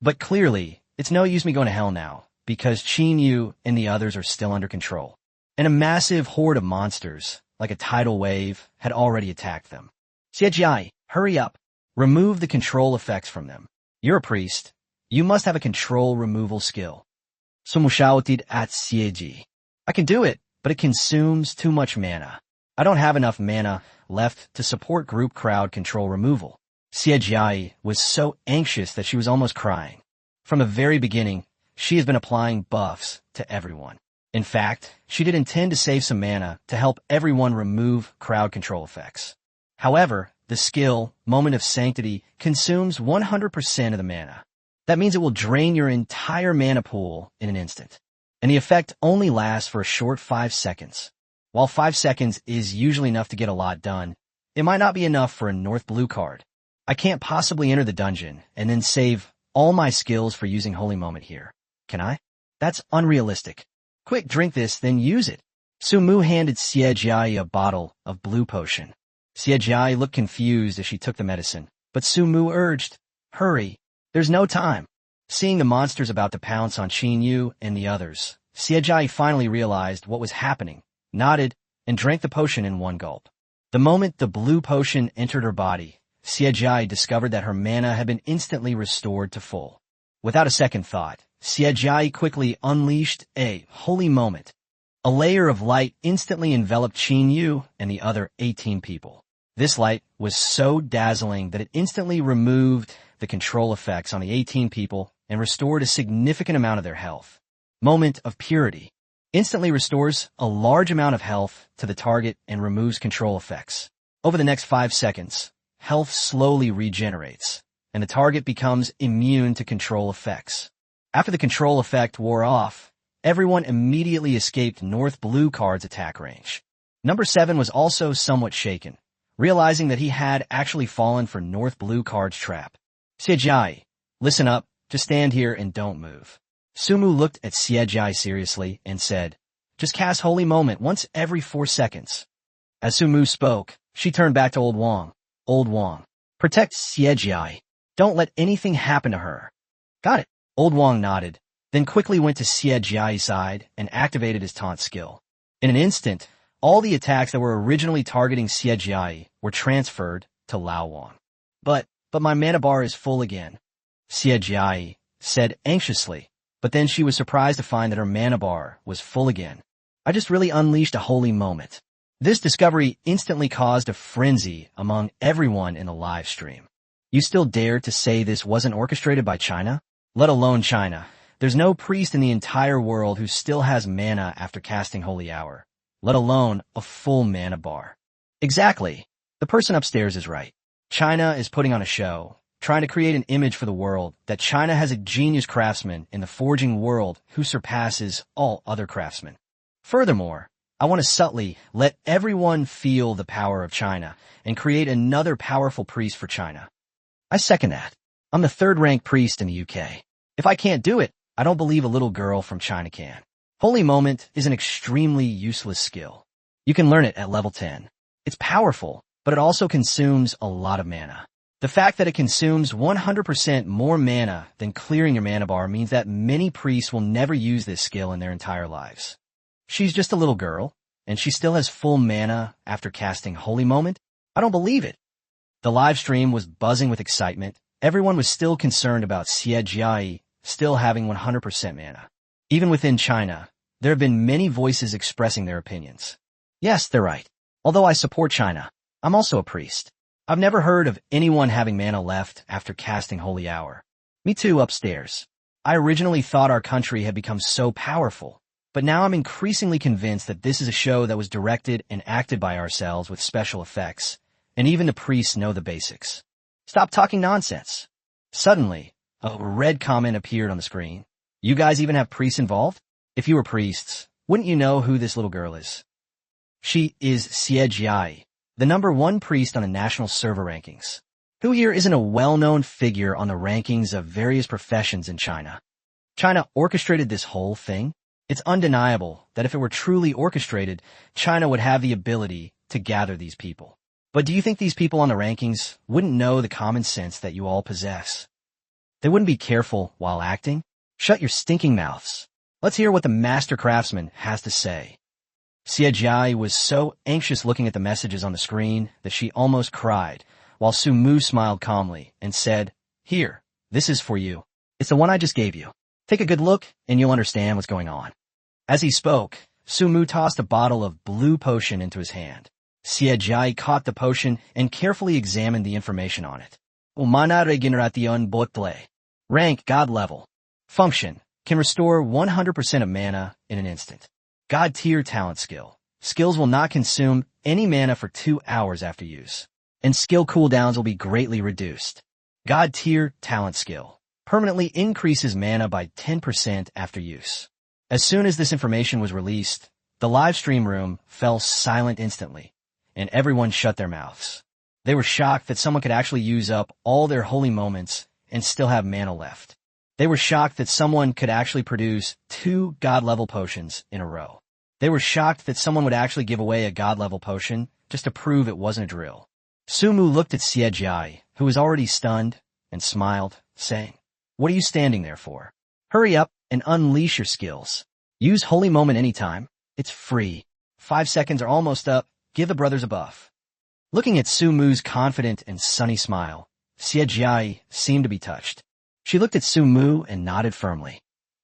But clearly, it's no use me going to hell now, because Qin Yu and the others are still under control. And a massive horde of monsters, like a tidal wave, had already attacked them. Xie Jia, hurry up. Remove the control effects from them. You're a priest. You must have a control removal skill. Sumu shouted at Xie Jia. I can do it, but it consumes too much mana. I don't have enough mana left to support group crowd control removal. Xie Jia was so anxious that she was almost crying. From the very beginning, she has been applying buffs to everyone. In fact, she did intend to save some mana to help everyone remove crowd control effects. However, the skill, Moment of Sanctity, consumes 100% of the mana. That means it will drain your entire mana pool in an instant. And the effect only lasts for a short 5 seconds. While 5 seconds is usually enough to get a lot done, it might not be enough for a North Blue Card. I can't possibly enter the dungeon and then save all my skills for using Holy Moment here. Can I? That's unrealistic. Quick, drink this, then use it. Sumu handed Xie Jiai a bottle of blue potion. Xie Jiai looked confused as she took the medicine, but Sumu urged, hurry, there's no time. Seeing the monsters about to pounce on Qin Yu and the others, Xie Jiai finally realized what was happening, nodded, and drank the potion in one gulp. The moment the blue potion entered her body, Xie Jiai discovered that her mana had been instantly restored to full. Without a second thought, Xie Jiai quickly unleashed a holy moment. A layer of light instantly enveloped Qin Yu and the other 18 people. This light was so dazzling that it instantly removed the control effects on the 18 people and restored a significant amount of their health. Moment of Purity instantly restores a large amount of health to the target and removes control effects. Over the next 5 seconds, health slowly regenerates, and the target becomes immune to control effects. After the control effect wore off, everyone immediately escaped North Blue Card's attack range. Number 7 was also somewhat shaken, realizing that he had actually fallen for North Blue Card's trap. Xie Jiai, listen up, just stand here and don't move. Sumu looked at Xie Jiai seriously and said, just cast Holy Moment once every 4 seconds. As Sumu spoke, she turned back to Old Wang. Old Wang, protect Xie Jiai. Don't let anything happen to her. Got it. Old Wang nodded, then quickly went to Xie Jiai's side and activated his taunt skill. In an instant, all the attacks that were originally targeting Xie Jiai were transferred to Lao Wang. But my mana bar is full again, Xie Jiai said anxiously, but then she was surprised to find that her mana bar was full again. I just really unleashed a holy moment. This discovery instantly caused a frenzy among everyone in the live stream. You still dare to say this wasn't orchestrated by China? Let alone China. There's no priest in the entire world who still has mana after casting Holy Hour, let alone a full mana bar. Exactly. The person upstairs is right. China is putting on a show, trying to create an image for the world that China has a genius craftsman in the forging world who surpasses all other craftsmen. Furthermore, I want to subtly let everyone feel the power of China and create another powerful priest for China. I second that. I'm the 3rd-ranked priest in the UK. If I can't do it, I don't believe a little girl from China can. Holy Moment is an extremely useless skill. You can learn it at level 10. It's powerful, but it also consumes a lot of mana. The fact that it consumes 100% more mana than clearing your mana bar means that many priests will never use this skill in their entire lives. She's just a little girl, and she still has full mana after casting Holy Moment? I don't believe it. The live stream was buzzing with excitement. Everyone was still concerned about Xie Jiai still having 100% mana. Even within China, there have been many voices expressing their opinions. Yes, they're right. Although I support China, I'm also a priest. I've never heard of anyone having mana left after casting Holy Hour. Me too, upstairs. I originally thought our country had become so powerful, but now I'm increasingly convinced that this is a show that was directed and acted by ourselves with special effects, and even the priests know the basics. Stop talking nonsense. Suddenly, a red comment appeared on the screen. You guys even have priests involved? If you were priests, wouldn't you know who this little girl is? She is Xie Jiai, the number 1 priest on the national server rankings. Who here isn't a well-known figure on the rankings of various professions in China? China orchestrated this whole thing? It's undeniable that if it were truly orchestrated, China would have the ability to gather these people. But do you think these people on the rankings wouldn't know the common sense that you all possess? They wouldn't be careful while acting? Shut your stinking mouths. Let's hear what the master craftsman has to say. Xie Jiai was so anxious looking at the messages on the screen that she almost cried, while Sumu smiled calmly and said, Here, this is for you. It's the one I just gave you. Take a good look and you'll understand what's going on. As he spoke, Sumu tossed a bottle of blue potion into his hand. Xie Jiai caught the potion and carefully examined the information on it. Mana Regeneración Botle. Rank God level. Function. Can restore 100% of mana in an instant. God tier talent skill. Skills will not consume any mana for 2 hours after use. And skill cooldowns will be greatly reduced. God tier talent skill. Permanently increases mana by 10% after use. As soon as this information was released, the live stream room fell silent instantly, and everyone shut their mouths. They were shocked that someone could actually use up all their holy moments and still have mana left. They were shocked that someone could actually produce 2 god-level potions in a row. They were shocked that someone would actually give away a god-level potion just to prove it wasn't a drill. Su Mu looked at Xie Jia, who was already stunned, and smiled, saying, "What are you standing there for? Hurry up and unleash your skills. Use Holy Moment anytime. It's free. 5 seconds are almost up. Give the brothers a buff." Looking at Su Mu's confident and sunny smile, Xie Jia seemed to be touched. She looked at Su Mu and nodded firmly.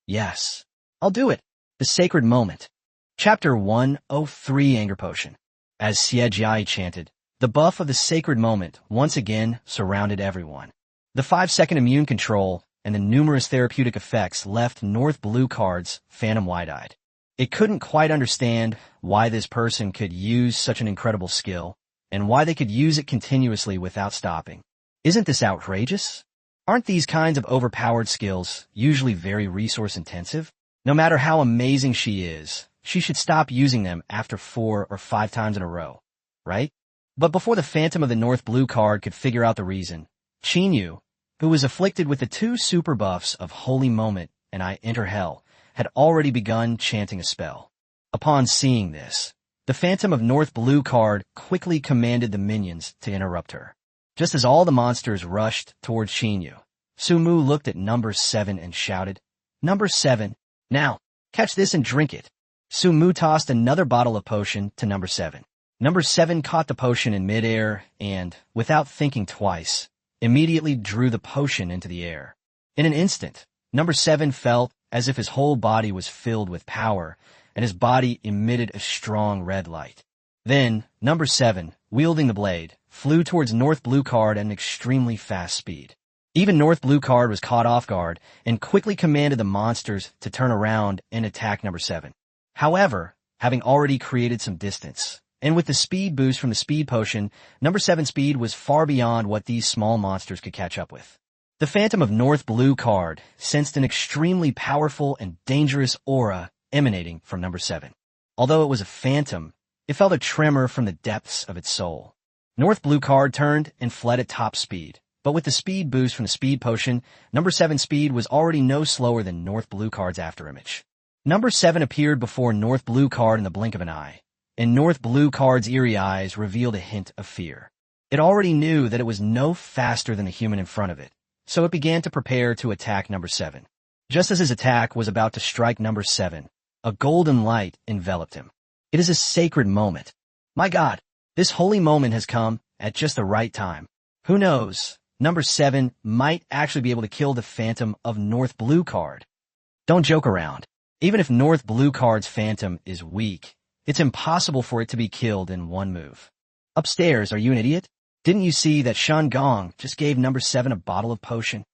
"Yes, I'll do it. The Sacred Moment." Chapter 103 Anger Potion. As Xie Jia chanted, the buff of the Sacred Moment once again surrounded everyone. The 5-second immune control and the numerous therapeutic effects left North Blue Card's Phantom wide-eyed. It couldn't quite understand why this person could use such an incredible skill, and why they could use it continuously without stopping. Isn't this outrageous? Aren't these kinds of overpowered skills usually very resource-intensive? No matter how amazing she is, she should stop using them after 4 or 5 times in a row, right? But before the Phantom of the North Blue Card could figure out the reason, Qin Yu, who was afflicted with the 2 super buffs of Holy Moment and I Enter Hell, had already begun chanting a spell. Upon seeing this, the Phantom of North Blue Card quickly commanded the minions to interrupt her. Just as all the monsters rushed towards Qin Yu, Su Mu looked at number 7 and shouted, "Number 7, now, catch this and drink it." Su Mu tossed another bottle of potion to number 7. Number 7 caught the potion in midair and, without thinking twice, immediately drew the potion into the air. In an instant, number 7 felt as if his whole body was filled with power, and his body emitted a strong red light. Then, number 7, wielding the blade, flew towards North Blue Card at an extremely fast speed. Even North Blue Card was caught off guard and quickly commanded the monsters to turn around and attack number 7. However, having already created some distance, and with the speed boost from the speed potion, number 7's speed was far beyond what these small monsters could catch up with. The Phantom of North Blue Card sensed an extremely powerful and dangerous aura emanating from number 7. Although it was a phantom, it felt a tremor from the depths of its soul. North Blue Card turned and fled at top speed, but with the speed boost from the speed potion, number 7's speed was already no slower than North Blue Card's afterimage. Number 7 appeared before North Blue Card in the blink of an eye, and North Blue Card's eerie eyes revealed a hint of fear. It already knew that it was no faster than the human in front of it, so it began to prepare to attack number 7. Just as his attack was about to strike number 7, a golden light enveloped him. It is a sacred moment. My God, this holy moment has come at just the right time. Who knows, number 7 might actually be able to kill the Phantom of North Blue Card. Don't joke around. Even if North Blue Card's Phantom is weak, it's impossible for it to be killed in one move. Upstairs, are you an idiot? Didn't you see that Shan Gong just gave number 7 a bottle of potion?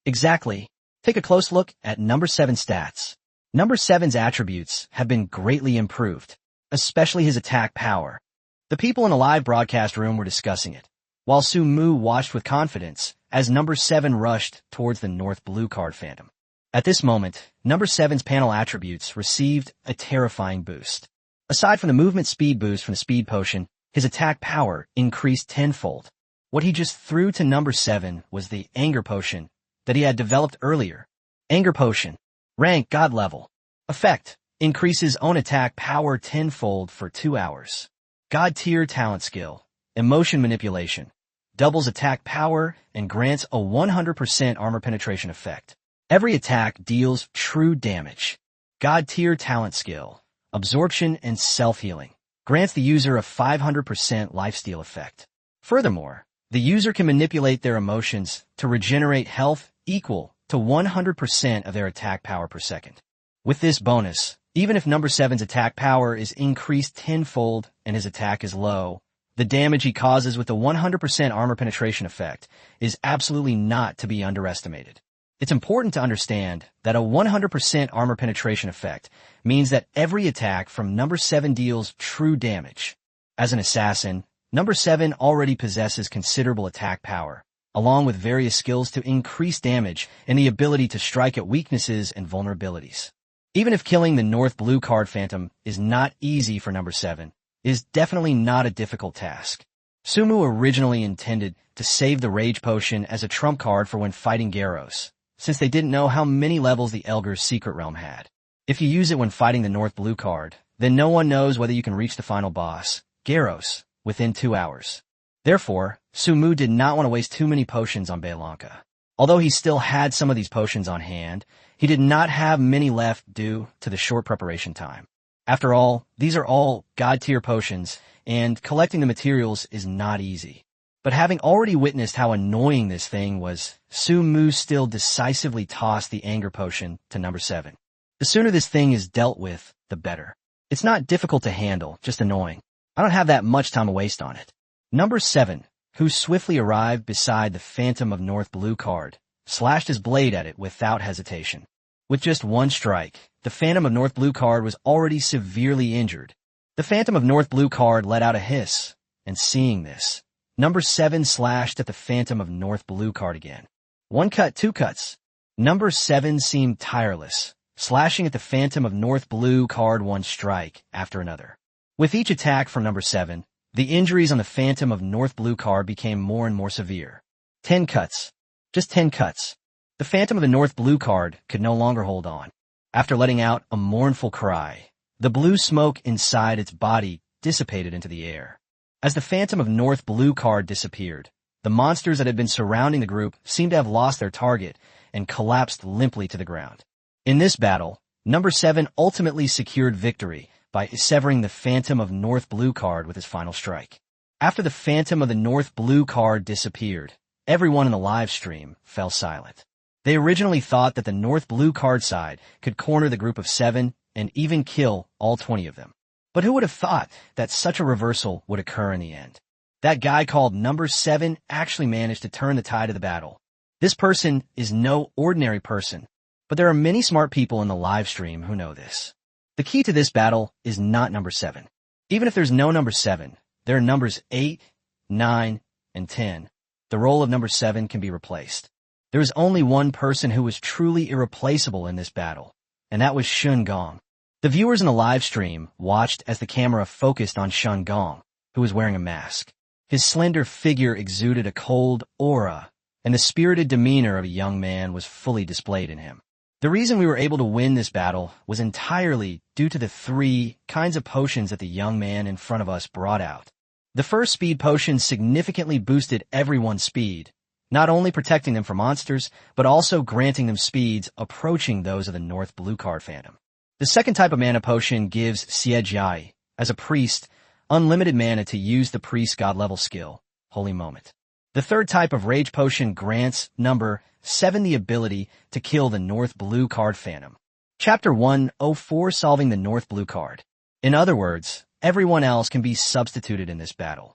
Exactly. Take a close look at number 7's stats. Number 7's attributes have been greatly improved, especially his attack power. The people in a live broadcast room were discussing it, while Su Mu watched with confidence as number 7 rushed towards the North Blue Card Phantom. At this moment, number 7's panel attributes received a terrifying boost. Aside from the movement speed boost from the speed potion, his attack power increased tenfold. What he just threw to number 7 was the Anger Potion that he had developed earlier. Anger Potion. Rank God level. Effect. Increases own attack power tenfold for 2 hours. God tier talent skill. Emotion manipulation. Doubles attack power and grants a 100% armor penetration effect. Every attack deals true damage. God tier talent skill. Absorption and self-healing. Grants the user a 500% lifesteal effect. Furthermore, the user can manipulate their emotions to regenerate health equal to 100% of their attack power per second. With this bonus, even if number 7's attack power is increased tenfold and his attack is low, the damage he causes with the 100% armor penetration effect is absolutely not to be underestimated. It's important to understand that a 100% armor penetration effect means that every attack from number 7 deals true damage. As an assassin, number 7 already possesses considerable attack power, along with various skills to increase damage and the ability to strike at weaknesses and vulnerabilities. Even if killing the North Blue Card Phantom is not easy for number 7, it is definitely not a difficult task. Su Mu originally intended to save the Rage Potion as a trump card for when fighting Gyarados, since they didn't know how many levels the Elgar's secret realm had. If you use it when fighting the North Blue card, then no one knows whether you can reach the final boss, Gyros, within 2 hours. Therefore, Su Mu did not want to waste too many potions on Blanka. Although he still had some of these potions on hand, he did not have many left due to the short preparation time. After all, these are all God-tier potions, and collecting the materials is not easy. But having already witnessed how annoying this thing was, Su Mu still decisively tossed the anger potion to number 7. The sooner this thing is dealt with, the better. It's not difficult to handle, just annoying. I don't have that much time to waste on it. Number 7, who swiftly arrived beside the Phantom of North Blue card, slashed his blade at it without hesitation. With just one strike, the Phantom of North Blue card was already severely injured. The Phantom of North Blue card let out a hiss, and seeing this, number 7 slashed at the Phantom of North Blue card again. 1 cut, 2 cuts. Number 7 seemed tireless, slashing at the Phantom of North Blue card one strike after another. With each attack from number 7, the injuries on the Phantom of North Blue card became more and more severe. 10 cuts. Just 10 cuts. The Phantom of the North Blue card could no longer hold on. After letting out a mournful cry, the blue smoke inside its body dissipated into the air. As the Phantom of North Blue card disappeared, the monsters that had been surrounding the group seemed to have lost their target and collapsed limply to the ground. In this battle, number 7 ultimately secured victory by severing the Phantom of North Blue card with his final strike. After the Phantom of the North Blue card disappeared, everyone in the live stream fell silent. They originally thought that the North Blue card side could corner the group of 7 and even kill all 20 of them. But who would have thought that such a reversal would occur in the end? That guy called number 7 actually managed to turn the tide of the battle. This person is no ordinary person, but there are many smart people in the live stream who know this. The key to this battle is not number 7. Even if there's no number 7, there are numbers 8, 9, and 10. The role of number 7 can be replaced. There is only one person who was truly irreplaceable in this battle, and that was Shun Gong. The viewers in the live stream watched as the camera focused on Shun Gong, who was wearing a mask. His slender figure exuded a cold aura, and the spirited demeanor of a young man was fully displayed in him. The reason we were able to win this battle was entirely due to the 3 kinds of potions that the young man in front of us brought out. The first speed potion significantly boosted everyone's speed, not only protecting them from monsters, but also granting them speeds approaching those of the North Blue card Phantom. The second type of mana potion gives Xie, as a priest, unlimited mana to use the priest's god-level skill, Holy Moment. The third type of rage potion grants number 7 the ability to kill the North Blue card Phantom. Chapter 104 Solving the North Blue card. In other words, everyone else can be substituted in this battle.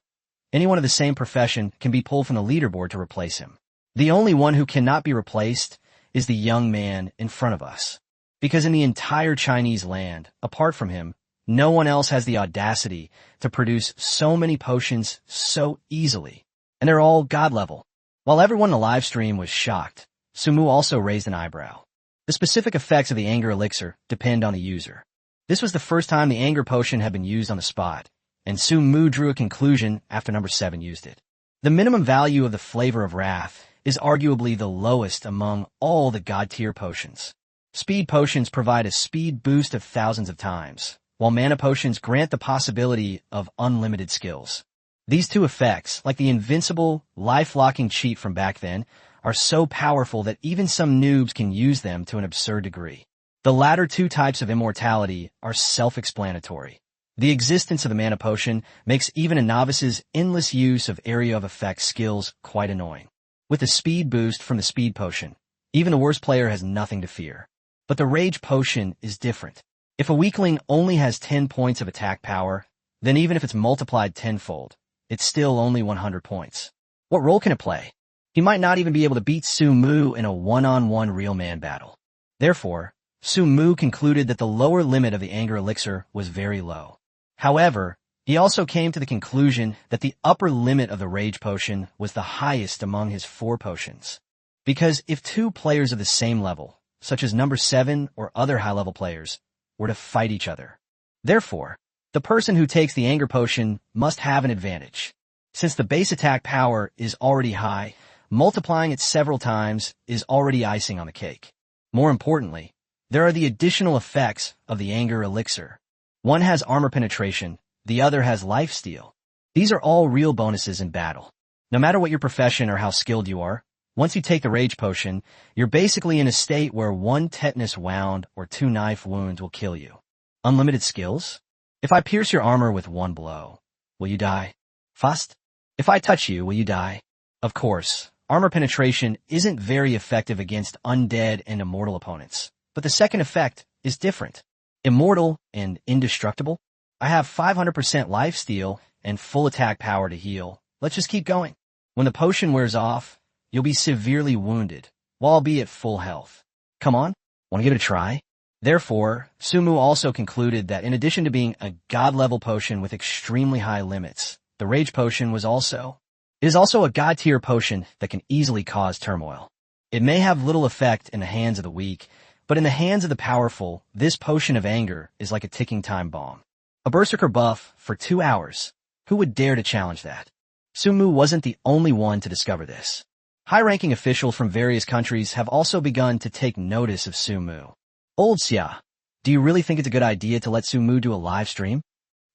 Anyone of the same profession can be pulled from the leaderboard to replace him. The only one who cannot be replaced is the young man in front of us. Because in the entire Chinese land, apart from him, no one else has the audacity to produce so many potions so easily. And they're all god level. While everyone in the live stream was shocked, Su Mu also raised an eyebrow. The specific effects of the anger elixir depend on the user. This was the first time the anger potion had been used on the spot, and Su Mu drew a conclusion after number 7 used it. The minimum value of the Flavor of Wrath is arguably the lowest among all the god-tier potions. Speed potions provide a speed boost of thousands of times, while mana potions grant the possibility of unlimited skills. These 2 effects, like the invincible, life-locking cheat from back then, are so powerful that even some noobs can use them to an absurd degree. The latter 2 types of immortality are self-explanatory. The existence of the mana potion makes even a novice's endless use of area of effect skills quite annoying. With the speed boost from the speed potion, even the worst player has nothing to fear. But the rage potion is different. If a weakling only has 10 points of attack power, then even if it's multiplied tenfold, it's still only 100 points. What role can it play? He might not even be able to beat Su Mu in a one-on-one real man battle. Therefore, Su Mu concluded that the lower limit of the anger elixir was very low. However, he also came to the conclusion that the upper limit of the rage potion was the highest among his 4 potions. Because if 2 players of the same level, such as number 7 or other high-level players, were to fight each other, therefore, the person who takes the anger potion must have an advantage. Since the base attack power is already high, multiplying it several times is already icing on the cake. More importantly, there are the additional effects of the anger elixir. One has armor penetration, the other has lifesteal. These are all real bonuses in battle. No matter what your profession or how skilled you are, once you take the rage potion, you're basically in a state where 1 tetanus wound or 2 knife wounds will kill you. Unlimited skills? If I pierce your armor with 1 blow, will you die? Fast? If I touch you, will you die? Of course, armor penetration isn't very effective against undead and immortal opponents, but the second effect is different. Immortal and indestructible? I have 500% lifesteal and full attack power to heal. Let's just keep going. When the potion wears off, you'll be severely wounded, while I'll be at full health. Come on, want to give it a try? Therefore, Sumu also concluded that in addition to being a god-level potion with extremely high limits, the Rage Potion is also a god-tier potion that can easily cause turmoil. It may have little effect in the hands of the weak, but in the hands of the powerful, this Potion of Anger is like a ticking time bomb. A Berserker buff for 2 hours. Who would dare to challenge that? Sumu wasn't the only one to discover this. High-ranking officials from various countries have also begun to take notice of Sumu. Old Xia, do you really think it's a good idea to let Sumu do a live stream?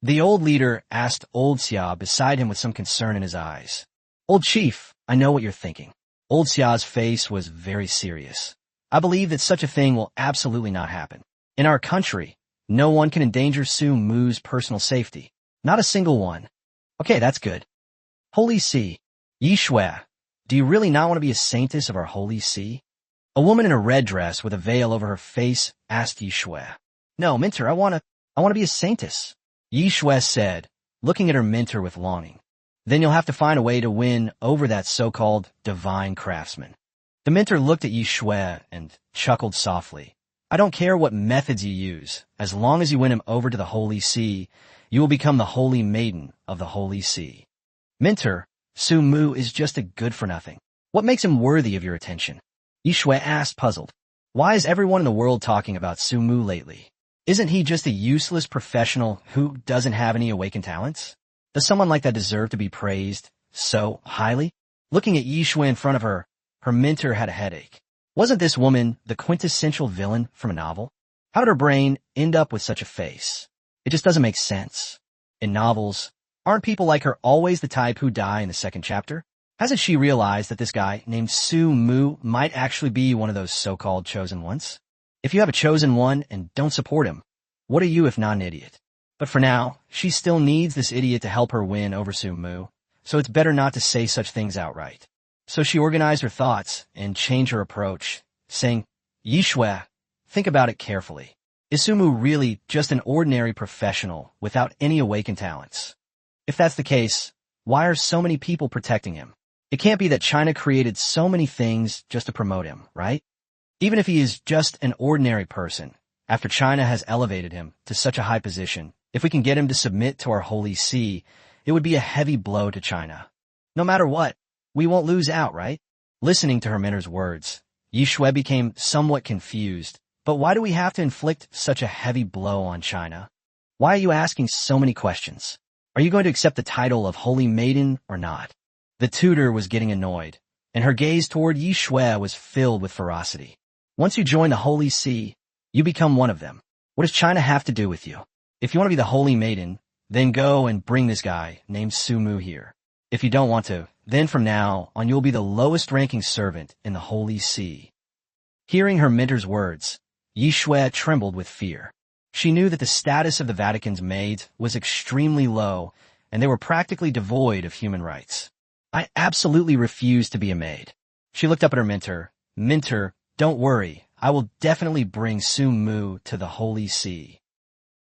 The old leader asked Old Xia beside him with some concern in his eyes. Old Chief, I know what you're thinking. Old Xia's face was very serious. I believe that such a thing will absolutely not happen. In our country, no one can endanger Sumu's personal safety. Not a single one. Okay, that's good. Holy See, Yi Shui, do you really not want to be a saintess of our Holy See? A woman in a red dress with a veil over her face asked Yi Shui. No, Minter, I want to be a saintess. Yi Shui said, looking at her mentor with longing. Then you'll have to find a way to win over that so-called divine craftsman. The mentor looked at Yi Shui and chuckled softly. I don't care what methods you use. As long as you win him over to the Holy See, you will become the Holy Maiden of the Holy See. Mentor, Sumu is just a good-for-nothing. What makes him worthy of your attention? Yi Shui asked, puzzled. Why is everyone in the world talking about Sumu lately? Isn't he just a useless professional who doesn't have any awakened talents? Does someone like that deserve to be praised so highly? Looking at Yi Shui in front of her, her mentor had a headache. Wasn't this woman the quintessential villain from a novel? How did her brain end up with such a face? It just doesn't make sense. In novels, aren't people like her always the type who die in the second chapter? Hasn't she realized that this guy named Sumu might actually be one of those so-called chosen ones? If you have a chosen one and don't support him, what are you if not an idiot? But for now, she still needs this idiot to help her win over Sumu, so it's better not to say such things outright. So she organized her thoughts and changed her approach, saying, Yi Shui, think about it carefully. Is Sumu really just an ordinary professional without any awakened talents? If that's the case, why are so many people protecting him? It can't be that China created so many things just to promote him, right? Even if he is just an ordinary person, after China has elevated him to such a high position, if we can get him to submit to our Holy See, it would be a heavy blow to China. No matter what, we won't lose out, right? Listening to her mentor's words, Yi Shui became somewhat confused. But why do we have to inflict such a heavy blow on China? Why are you asking so many questions? Are you going to accept the title of Holy Maiden or not? The tutor was getting annoyed, and her gaze toward Yi Shui was filled with ferocity. Once you join the Holy See, you become one of them. What does China have to do with you? If you want to be the Holy Maiden, then go and bring this guy named Sumu here. If you don't want to, then from now on you'll be the lowest-ranking servant in the Holy See. Hearing her mentor's words, Yi Shui trembled with fear. She knew that the status of the Vatican's maids was extremely low, and they were practically devoid of human rights. I absolutely refuse to be a maid. She looked up at her mentor. Mentor, don't worry. I will definitely bring Sumu to the Holy See.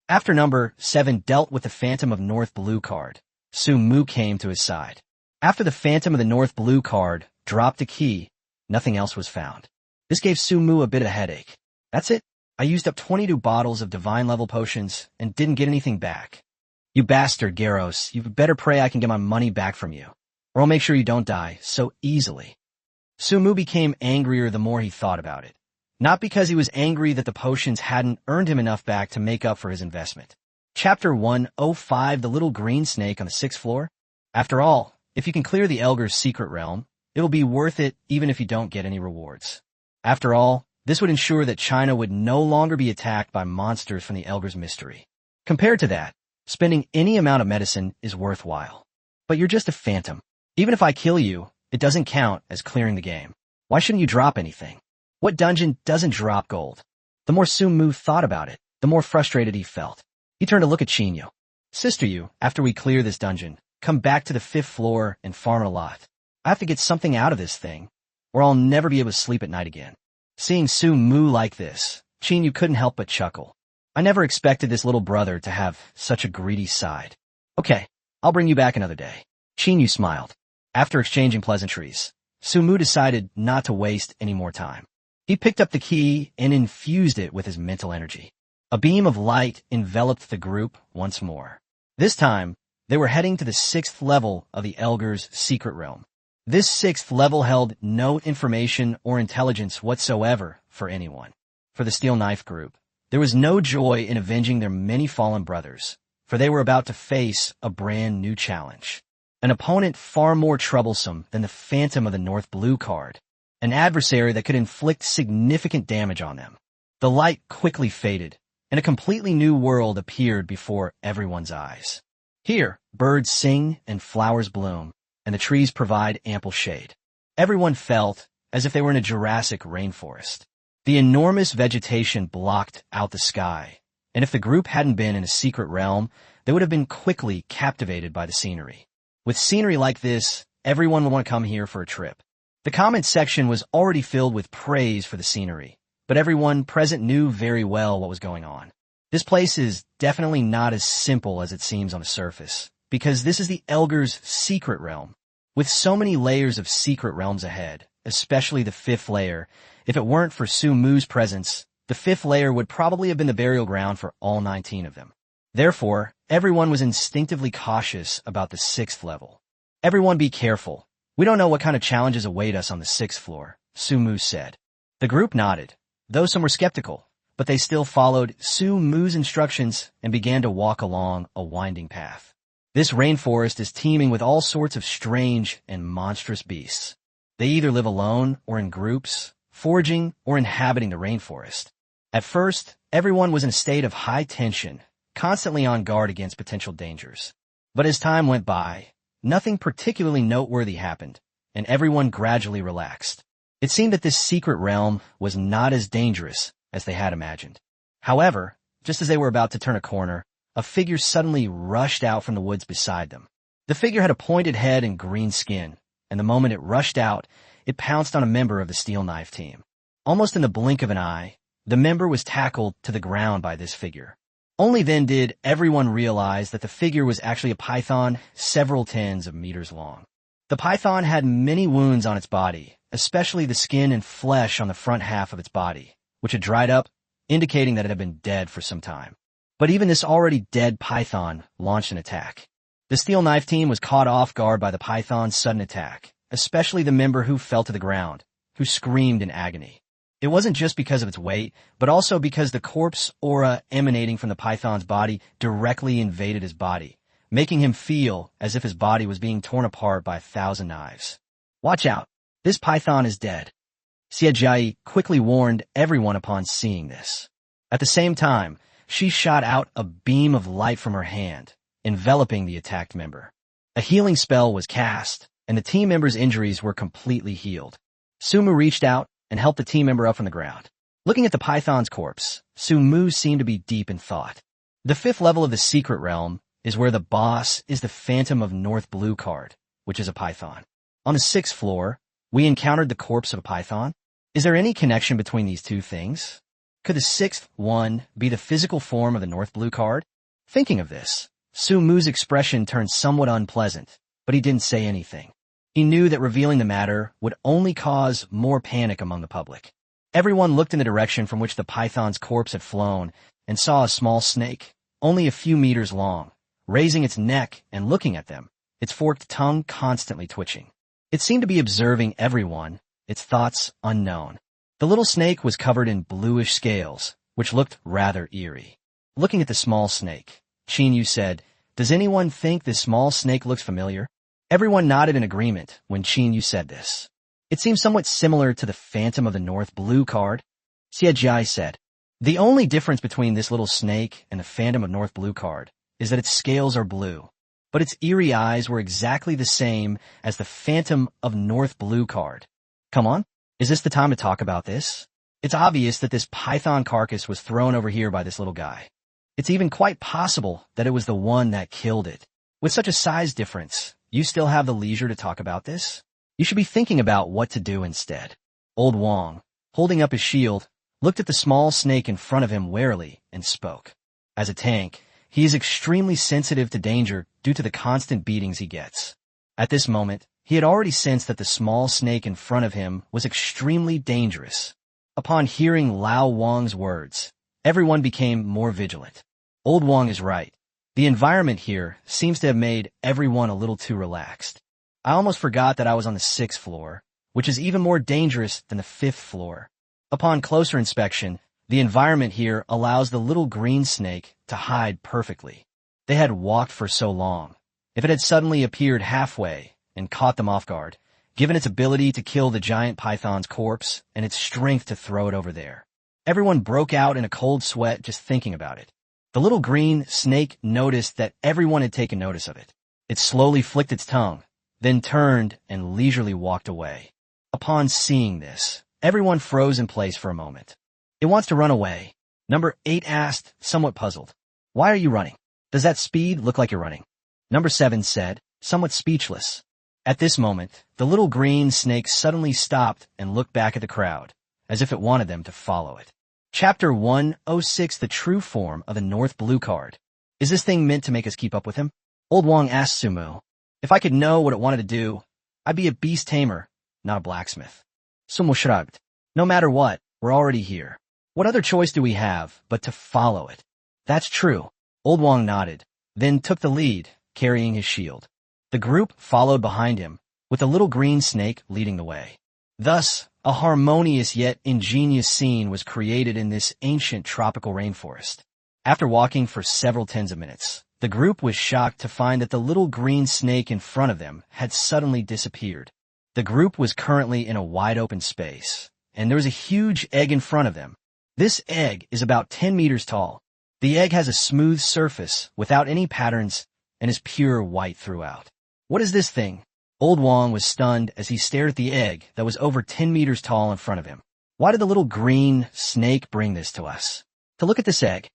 After number 7 dealt with the Phantom of North Blue card, Sumu came to his side. After the Phantom of the North Blue card dropped a key, nothing else was found. This gave Sumu a bit of a headache. That's it? I used up 22 bottles of divine level potions and didn't get anything back. You bastard, Garros, you better pray I can get my money back from you, or I'll make sure you don't die so easily. Sumu became angrier the more he thought about it. Not because he was angry that the potions hadn't earned him enough back to make up for his investment. Chapter 105, The Little Green Snake on the 6th Floor. After all, if you can clear the Elgar's secret realm, It'll be worth it even if you don't get any rewards. After all, this would ensure that China would no longer be attacked by monsters from the Elgar's mystery. Compared to that, spending any amount of medicine is worthwhile. But you're just a phantom. Even if I kill you, it doesn't count as clearing the game. Why shouldn't you drop anything? What dungeon doesn't drop gold? The more Sun Mu thought about it, the more frustrated he felt. He turned to look at Qinyu. Sister Yu, after we clear this dungeon, come back to the 5th floor and farm it a lot. I have to get something out of this thing, or I'll never be able to sleep at night again. Seeing Sun Mu like this, Qinyu couldn't help but chuckle. I never expected this little brother to have such a greedy side. Okay, I'll bring you back another day. Qinyu smiled. After exchanging pleasantries, Sun Mu decided not to waste any more time. He picked up the key and infused it with his mental energy. A beam of light enveloped the group once more. This time, they were heading to the 6th level of the Elgar's secret realm. This 6th level held no information or intelligence whatsoever for anyone. For the Steel Knife group, there was no joy in avenging their many fallen brothers, for they were about to face a brand new challenge. An opponent far more troublesome than the Phantom of the North Blue card. An adversary that could inflict significant damage on them. The light quickly faded, and a completely new world appeared before everyone's eyes. Here, birds sing and flowers bloom, and the trees provide ample shade. Everyone felt as if they were in a Jurassic rainforest. The enormous vegetation blocked out the sky, and if the group hadn't been in a secret realm, they would have been quickly captivated by the scenery. With scenery like this, everyone would want to come here for a trip. The comment section was already filled with praise for the scenery, but everyone present knew very well what was going on. This place is definitely not as simple as it seems on the surface, because this is the Elgar's secret realm. With so many layers of secret realms ahead, especially the 5th layer, if it weren't for Sun Mu's presence, the 5th layer would probably have been the burial ground for all 19 of them. Therefore, everyone was instinctively cautious about the 6th level. Everyone be careful. We don't know what kind of challenges await us on the 6th floor, Sun Mu said. The group nodded, though some were skeptical, but they still followed Sun Mu's instructions and began to walk along a winding path. This rainforest is teeming with all sorts of strange and monstrous beasts. They either live alone or in groups, foraging or inhabiting the rainforest. At first, everyone was in a state of high tension, constantly on guard against potential dangers. But as time went by, nothing particularly noteworthy happened, and everyone gradually relaxed. It seemed that this secret realm was not as dangerous as they had imagined. However, just as they were about to turn a corner, a figure suddenly rushed out from the woods beside them. The figure had a pointed head and green skin, and the moment it rushed out, it pounced on a member of the Steel Knife team. Almost in the blink of an eye, the member was tackled to the ground by this figure. Only then did everyone realize that the figure was actually a python several tens of meters long. The python had many wounds on its body, especially the skin and flesh on the front half of its body, which had dried up, indicating that it had been dead for some time. But even this already dead python launched an attack. The Steel Knife team was caught off guard by the python's sudden attack, especially the member who fell to the ground, who screamed in agony. It wasn't just because of its weight, but also because the corpse aura emanating from the python's body directly invaded his body, making him feel as if his body was being torn apart by 1,000 knives. Watch out, this python is dead. Xie Jia quickly warned everyone upon seeing this. At the same time, she shot out a beam of light from her hand, enveloping the attacked member. A healing spell was cast, and the team member's injuries were completely healed. Sun Mu reached out and helped the team member up from the ground. Looking at the python's corpse, Sun Mu seemed to be deep in thought. The 5th level of the secret realm is where the boss is the Phantom of North Blue card, which is a python. On the 6th floor, we encountered the corpse of a python. Is there any connection between these two things? Could the 6th one be the physical form of the North Blue card? Thinking of this, Sun Mu's expression turned somewhat unpleasant, but he didn't say anything. He knew that revealing the matter would only cause more panic among the public. Everyone looked in the direction from which the python's corpse had flown and saw a small snake, only a few meters long, raising its neck and looking at them, its forked tongue constantly twitching. It seemed to be observing everyone, its thoughts unknown. The little snake was covered in bluish scales, which looked rather eerie. Looking at the small snake, Qinyu said, "Does anyone think this small snake looks familiar?" Everyone nodded in agreement when Qin Yu said this. It seems somewhat similar to the Phantom of the North Blue card, Xie Jia said. The only difference between this little snake and the Phantom of North Blue card is that its scales are blue, but its eerie eyes were exactly the same as the Phantom of North Blue card. Come on, is this the time to talk about this? It's obvious that this python carcass was thrown over here by this little guy. It's even quite possible that it was the one that killed it. With such a size difference, you still have the leisure to talk about this? You should be thinking about what to do instead. Old Wang, holding up his shield, looked at the small snake in front of him warily and spoke. As a tank, he is extremely sensitive to danger due to the constant beatings he gets. At this moment, he had already sensed that the small snake in front of him was extremely dangerous. Upon hearing Lao Wang's words, everyone became more vigilant. Old Wang is right. The environment here seems to have made everyone a little too relaxed. I almost forgot that I was on the 6th floor, which is even more dangerous than the 5th floor. Upon closer inspection, the environment here allows the little green snake to hide perfectly. They had walked for so long. If it had suddenly appeared halfway and caught them off guard, given its ability to kill the giant python's corpse and its strength to throw it over there, everyone broke out in a cold sweat just thinking about it. The little green snake noticed that everyone had taken notice of it. It slowly flicked its tongue, then turned and leisurely walked away. Upon seeing this, everyone froze in place for a moment. It wants to run away. Number 8 asked, somewhat puzzled. Why are you running? Does that speed look like you're running? Number 7 said, somewhat speechless. At this moment, the little green snake suddenly stopped and looked back at the crowd, as if it wanted them to follow it. Chapter 106, The True Form of the North Blue Card. Is this thing meant to make us keep up with him? Old Wang asked Sumu. If I could know what it wanted to do, I'd be a beast tamer, not a blacksmith. Sumu shrugged. No matter what, we're already here. What other choice do we have but to follow it? That's true. Old Wang nodded, then took the lead, carrying his shield. The group followed behind him, with the little green snake leading the way. Thus, a harmonious yet ingenious scene was created in this ancient tropical rainforest. After walking for several tens of minutes, the group was shocked to find that the little green snake in front of them had suddenly disappeared. The group was currently in a wide open space, and there was a huge egg in front of them. This egg is about 10 meters tall. The egg has a smooth surface without any patterns and is pure white throughout. What is this thing? Old Wang was stunned as he stared at the egg that was over 10 meters tall in front of him. Why did the little green snake bring this to us? To look at this egg.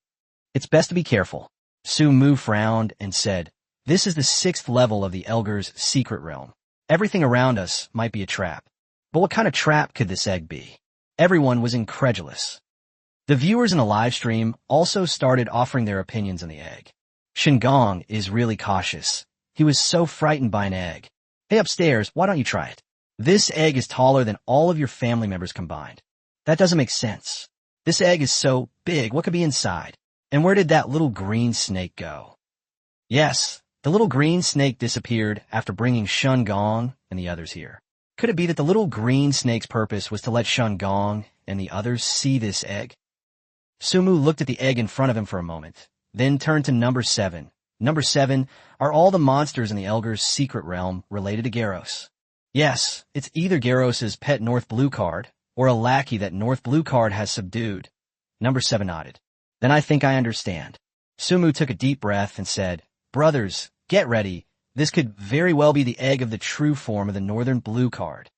It's best to be careful. Su Mu frowned and said, this is the 6th level of the Elgar's secret realm. Everything around us might be a trap. But what kind of trap could this egg be? Everyone was incredulous. The viewers in the live stream also started offering their opinions on the egg. Shengong is really cautious. He was so frightened by an egg. Hey, upstairs, why don't you try it? This egg is taller than all of your family members combined. That doesn't make sense. This egg is so big, what could be inside? And where did that little green snake go? Yes, the little green snake disappeared after bringing Shun Gong and the others here. Could it be that the little green snake's purpose was to let Shun Gong and the others see this egg? Sumu looked at the egg in front of him for a moment, then turned to number 7. Number 7, are all the monsters in the Elgar's secret realm related to Garros? Yes, it's either Garros's pet North Blue card, or a lackey that North Blue card has subdued. Number 7 nodded. Then I think I understand. Sumu took a deep breath and said, brothers, get ready. This could very well be the egg of the true form of the Northern Blue card.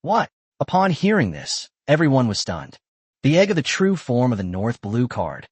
What? Upon hearing this, everyone was stunned. The egg of the true form of the North Blue card.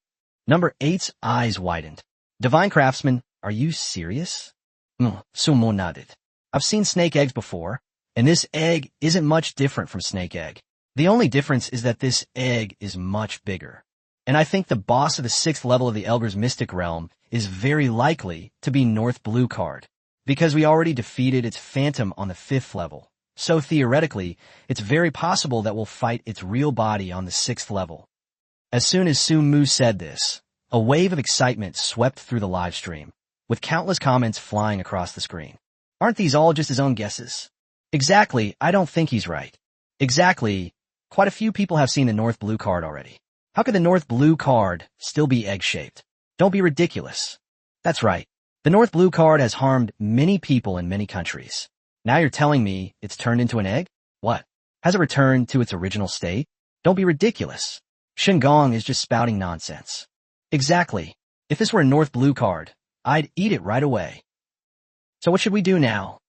Number 8's eyes widened. Divine Craftsman, are you serious? Sumo nodded. I've seen snake eggs before, and this egg isn't much different from snake egg. The only difference is that this egg is much bigger. And I think the boss of the 6th level of the Elgar's Mystic Realm is very likely to be North Blue card, because we already defeated its phantom on the 5th level. So theoretically, it's very possible that we'll fight its real body on the 6th level. As soon as Su Mu said this, a wave of excitement swept through the live stream, with countless comments flying across the screen. Aren't these all just his own guesses? Exactly, I don't think he's right. Exactly, quite a few people have seen the North Blue card already. How could the North Blue card still be egg-shaped? Don't be ridiculous. That's right. The North Blue card has harmed many people in many countries. Now you're telling me it's turned into an egg? What? Has it returned to its original state? Don't be ridiculous. Shingon is just spouting nonsense. Exactly. If this were a North Blue card, I'd eat it right away. So what should we do now?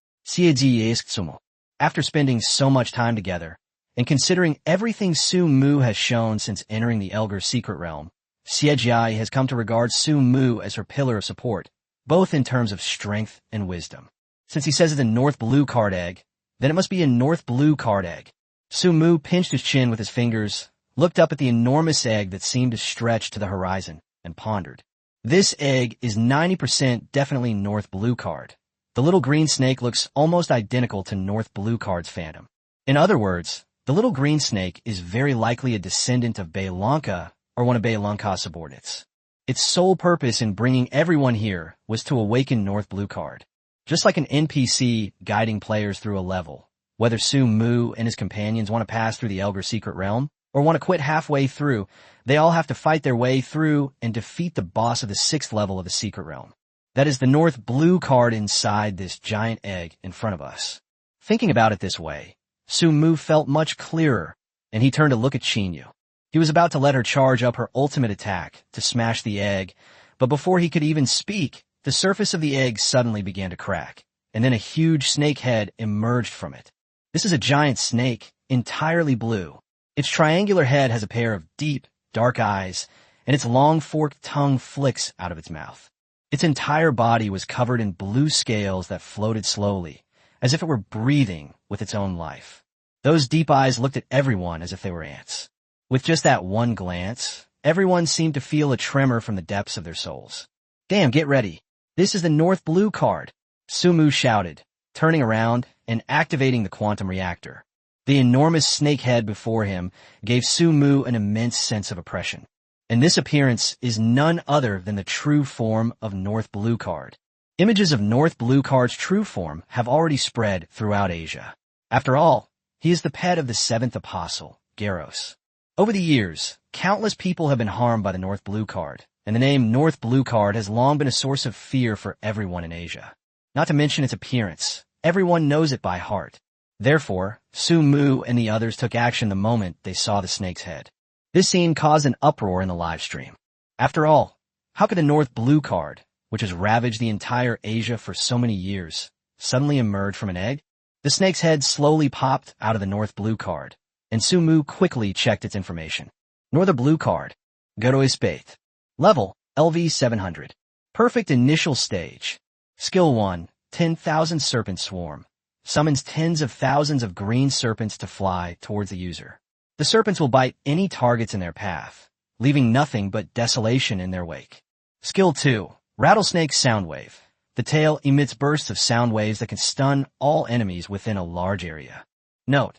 After spending so much time together, and considering everything Su Mu has shown since entering the Elgar's secret realm, Xie has come to regard Su Mu as her pillar of support, both in terms of strength and wisdom. Since he says it's a North Blue card egg, then it must be a North Blue card egg. Su Mu pinched his chin with his fingers, looked up at the enormous egg that seemed to stretch to the horizon, and pondered. This egg is 90% definitely North Blue card. The little green snake looks almost identical to North Blue card's phantom. In other words, the little green snake is very likely a descendant of Beilanka or one of Beilanka's subordinates. Its sole purpose in bringing everyone here was to awaken North Blue card. Just like an NPC guiding players through a level, whether Su Mu and his companions want to pass through the Elgar secret realm or want to quit halfway through, they all have to fight their way through and defeat the boss of the 6th level of the secret realm. That is the North Blue card inside this giant egg in front of us. Thinking about it this way, Su Mu felt much clearer, and he turned to look at Xinyu. He was about to let her charge up her ultimate attack to smash the egg, but before he could even speak, the surface of the egg suddenly began to crack, and then a huge snake head emerged from it. This is a giant snake, entirely blue. Its triangular head has a pair of deep, dark eyes, and its long forked tongue flicks out of its mouth. Its entire body was covered in blue scales that floated slowly, as if it were breathing with its own life. Those deep eyes looked at everyone as if they were ants. With just that one glance, everyone seemed to feel a tremor from the depths of their souls. Damn, get ready. This is the North Blue card, Su Mu shouted, turning around and activating the quantum reactor. The enormous snake head before him gave Su Mu an immense sense of oppression. And this appearance is none other than the true form of North Blue card. Images of North Blue card's true form have already spread throughout Asia. After all, he is the pet of the 7th apostle, Garros. Over the years, countless people have been harmed by the North Blue card, and the name North Blue card has long been a source of fear for everyone in Asia. Not to mention its appearance. Everyone knows it by heart. Therefore, Su Mu and the others took action the moment they saw the snake's head. This scene caused an uproar in the live stream. After all, how could the North Blue card, which has ravaged the entire Asia for so many years, suddenly emerge from an egg? The snake's head slowly popped out of the North Blue card, and Su Mu quickly checked its information. North Blue card, Goro Spaith. Level, LV 700. Perfect initial stage. Skill 1, 10,000 Serpent Swarm. Summons tens of thousands of green serpents to fly towards the user. The serpents will bite any targets in their path, leaving nothing but desolation in their wake. Skill 2, Rattlesnake Soundwave. The tail emits bursts of sound waves that can stun all enemies within a large area. Note,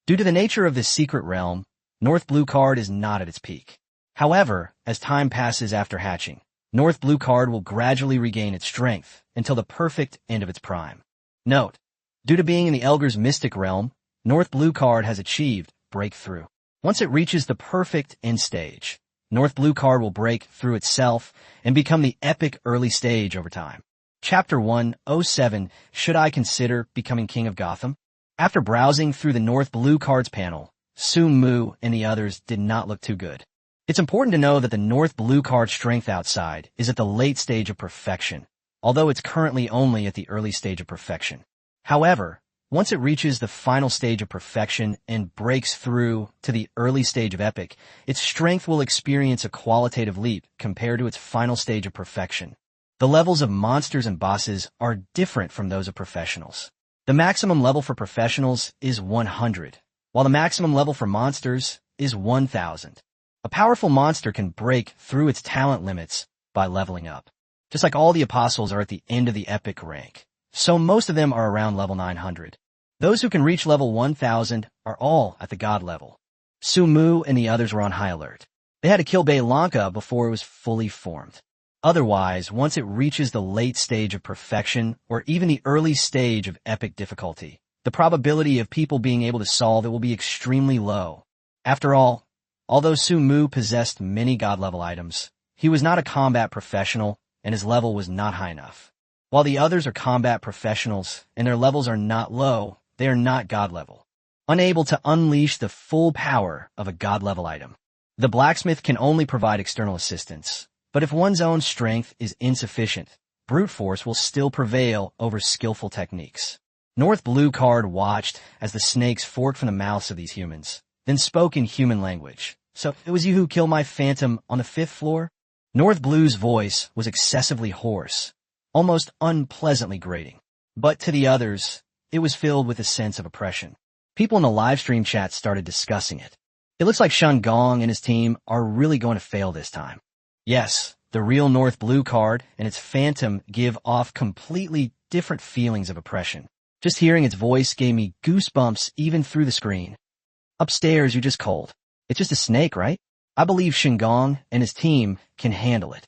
due to the nature of this secret realm, North Blue card is not at its peak. However, as time passes after hatching, North Blue card will gradually regain its strength until the perfect end of its prime. Note, due to being in the Elgar's mystic realm, North Blue card has achieved breakthrough. Once it reaches the perfect end stage, North Blue card will break through itself and become the epic early stage over time. Chapter 107, Should I Consider Becoming King of Gotham? After browsing through the North Blue cards panel, Su Mu and the others did not look too good. It's important to know that the North Blue card strength outside is at the late stage of perfection, although it's currently only at the early stage of perfection. However, once it reaches the final stage of perfection and breaks through to the early stage of epic, its strength will experience a qualitative leap compared to its final stage of perfection. The levels of monsters and bosses are different from those of professionals. The maximum level for professionals is 100, while the maximum level for monsters is 1000. A powerful monster can break through its talent limits by leveling up. Just like all the apostles are at the end of the epic rank, so most of them are around level 900. Those who can reach level 1000 are all at the god level. Su Mu and the others were on high alert. They had to kill Beilanka before it was fully formed. Otherwise, once it reaches the late stage of perfection or even the early stage of epic difficulty, the probability of people being able to solve it will be extremely low. After all, although Su Mu possessed many god level items, he was not a combat professional and his level was not high enough. While the others are combat professionals and their levels are not low, they are not god level, unable to unleash the full power of a god level item. The blacksmith can only provide external assistance, but if one's own strength is insufficient, brute force will still prevail over skillful techniques. North Blue Card watched as the snakes forked from the mouths of these humans, then spoke in human language. So, it was you who killed my phantom on the 5th floor? North Blue's voice was excessively hoarse, almost unpleasantly grating. But to the others, it was filled with a sense of oppression. People in the live stream chat started discussing it. It looks like Shen Gong and his team are really going to fail this time. Yes, the real North Blue Card and its phantom give off completely different feelings of oppression. Just hearing its voice gave me goosebumps even through the screen. Upstairs, you're just cold. It's just a snake, right? I believe Shen Gong and his team can handle it.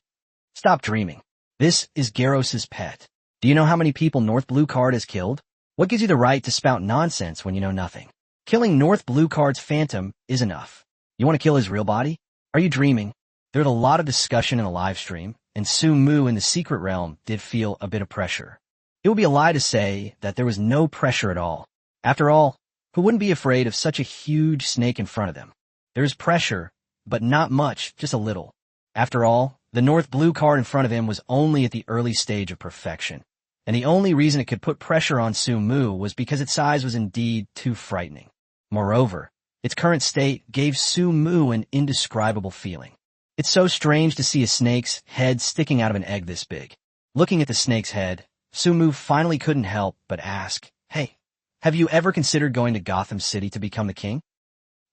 Stop dreaming. This is Garros's pet. Do you know how many people North Blue Card has killed? What gives you the right to spout nonsense when you know nothing? Killing North Blue Card's phantom is enough. You want to kill his real body? Are you dreaming? There was a lot of discussion in the live stream, and Su Mu in the secret realm did feel a bit of pressure. It would be a lie to say that there was no pressure at all. After all, who wouldn't be afraid of such a huge snake in front of them? There is pressure, but not much, just a little. After all, the North Blue Card in front of him was only at the early stage of perfection, and the only reason it could put pressure on Su Mu was because its size was indeed too frightening. Moreover, its current state gave Su Mu an indescribable feeling. It's so strange to see a snake's head sticking out of an egg this big. Looking at the snake's head, Su Mu finally couldn't help but ask, "Hey, have you ever considered going to Gotham City to become the king?"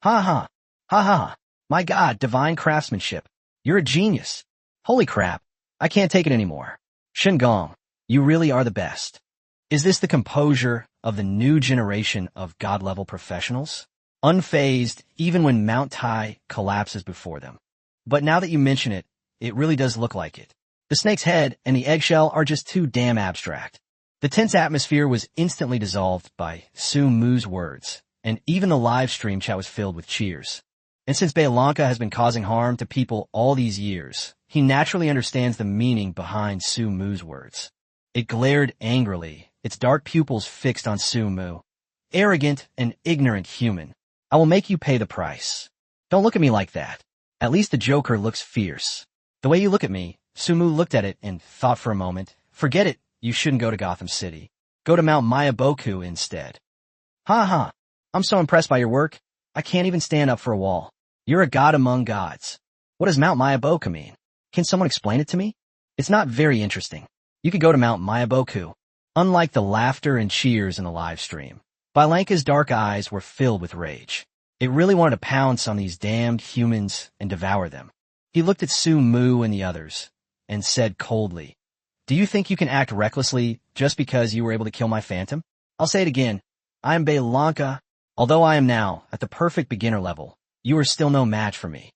Ha ha, ha ha, my god, divine craftsmanship. You're a genius. Holy crap, I can't take it anymore. Shen Gong, you really are the best. Is this the composure of the new generation of god-level professionals? Unfazed even when Mount Tai collapses before them. But now that you mention it, it really does look like it. The snake's head and the eggshell are just too damn abstract. The tense atmosphere was instantly dissolved by Su Mu's words, and even the live stream chat was filled with cheers. And since Beylanka has been causing harm to people all these years, he naturally understands the meaning behind Su Mu's words. It glared angrily, its dark pupils fixed on Su Mu. Arrogant and ignorant human. I will make you pay the price. Don't look at me like that. At least the Joker looks fierce. The way you look at me, Su Mu looked at it and thought for a moment. Forget it, you shouldn't go to Gotham City. Go to Mount Mayaboku instead. Ha ha, I'm so impressed by your work, I can't even stand up for a wall. You're a god among gods. What does Mount Mayaboku mean? Can someone explain it to me? It's not very interesting. You could go to Mount Mayaboku. Unlike the laughter and cheers in the live stream, Beylanka's dark eyes were filled with rage. It really wanted to pounce on these damned humans and devour them. He looked at Su Mu and the others, and said coldly, "Do you think you can act recklessly just because you were able to kill my phantom? I'll say it again. I am Beylanka. Although I am now at the perfect beginner level, you are still no match for me.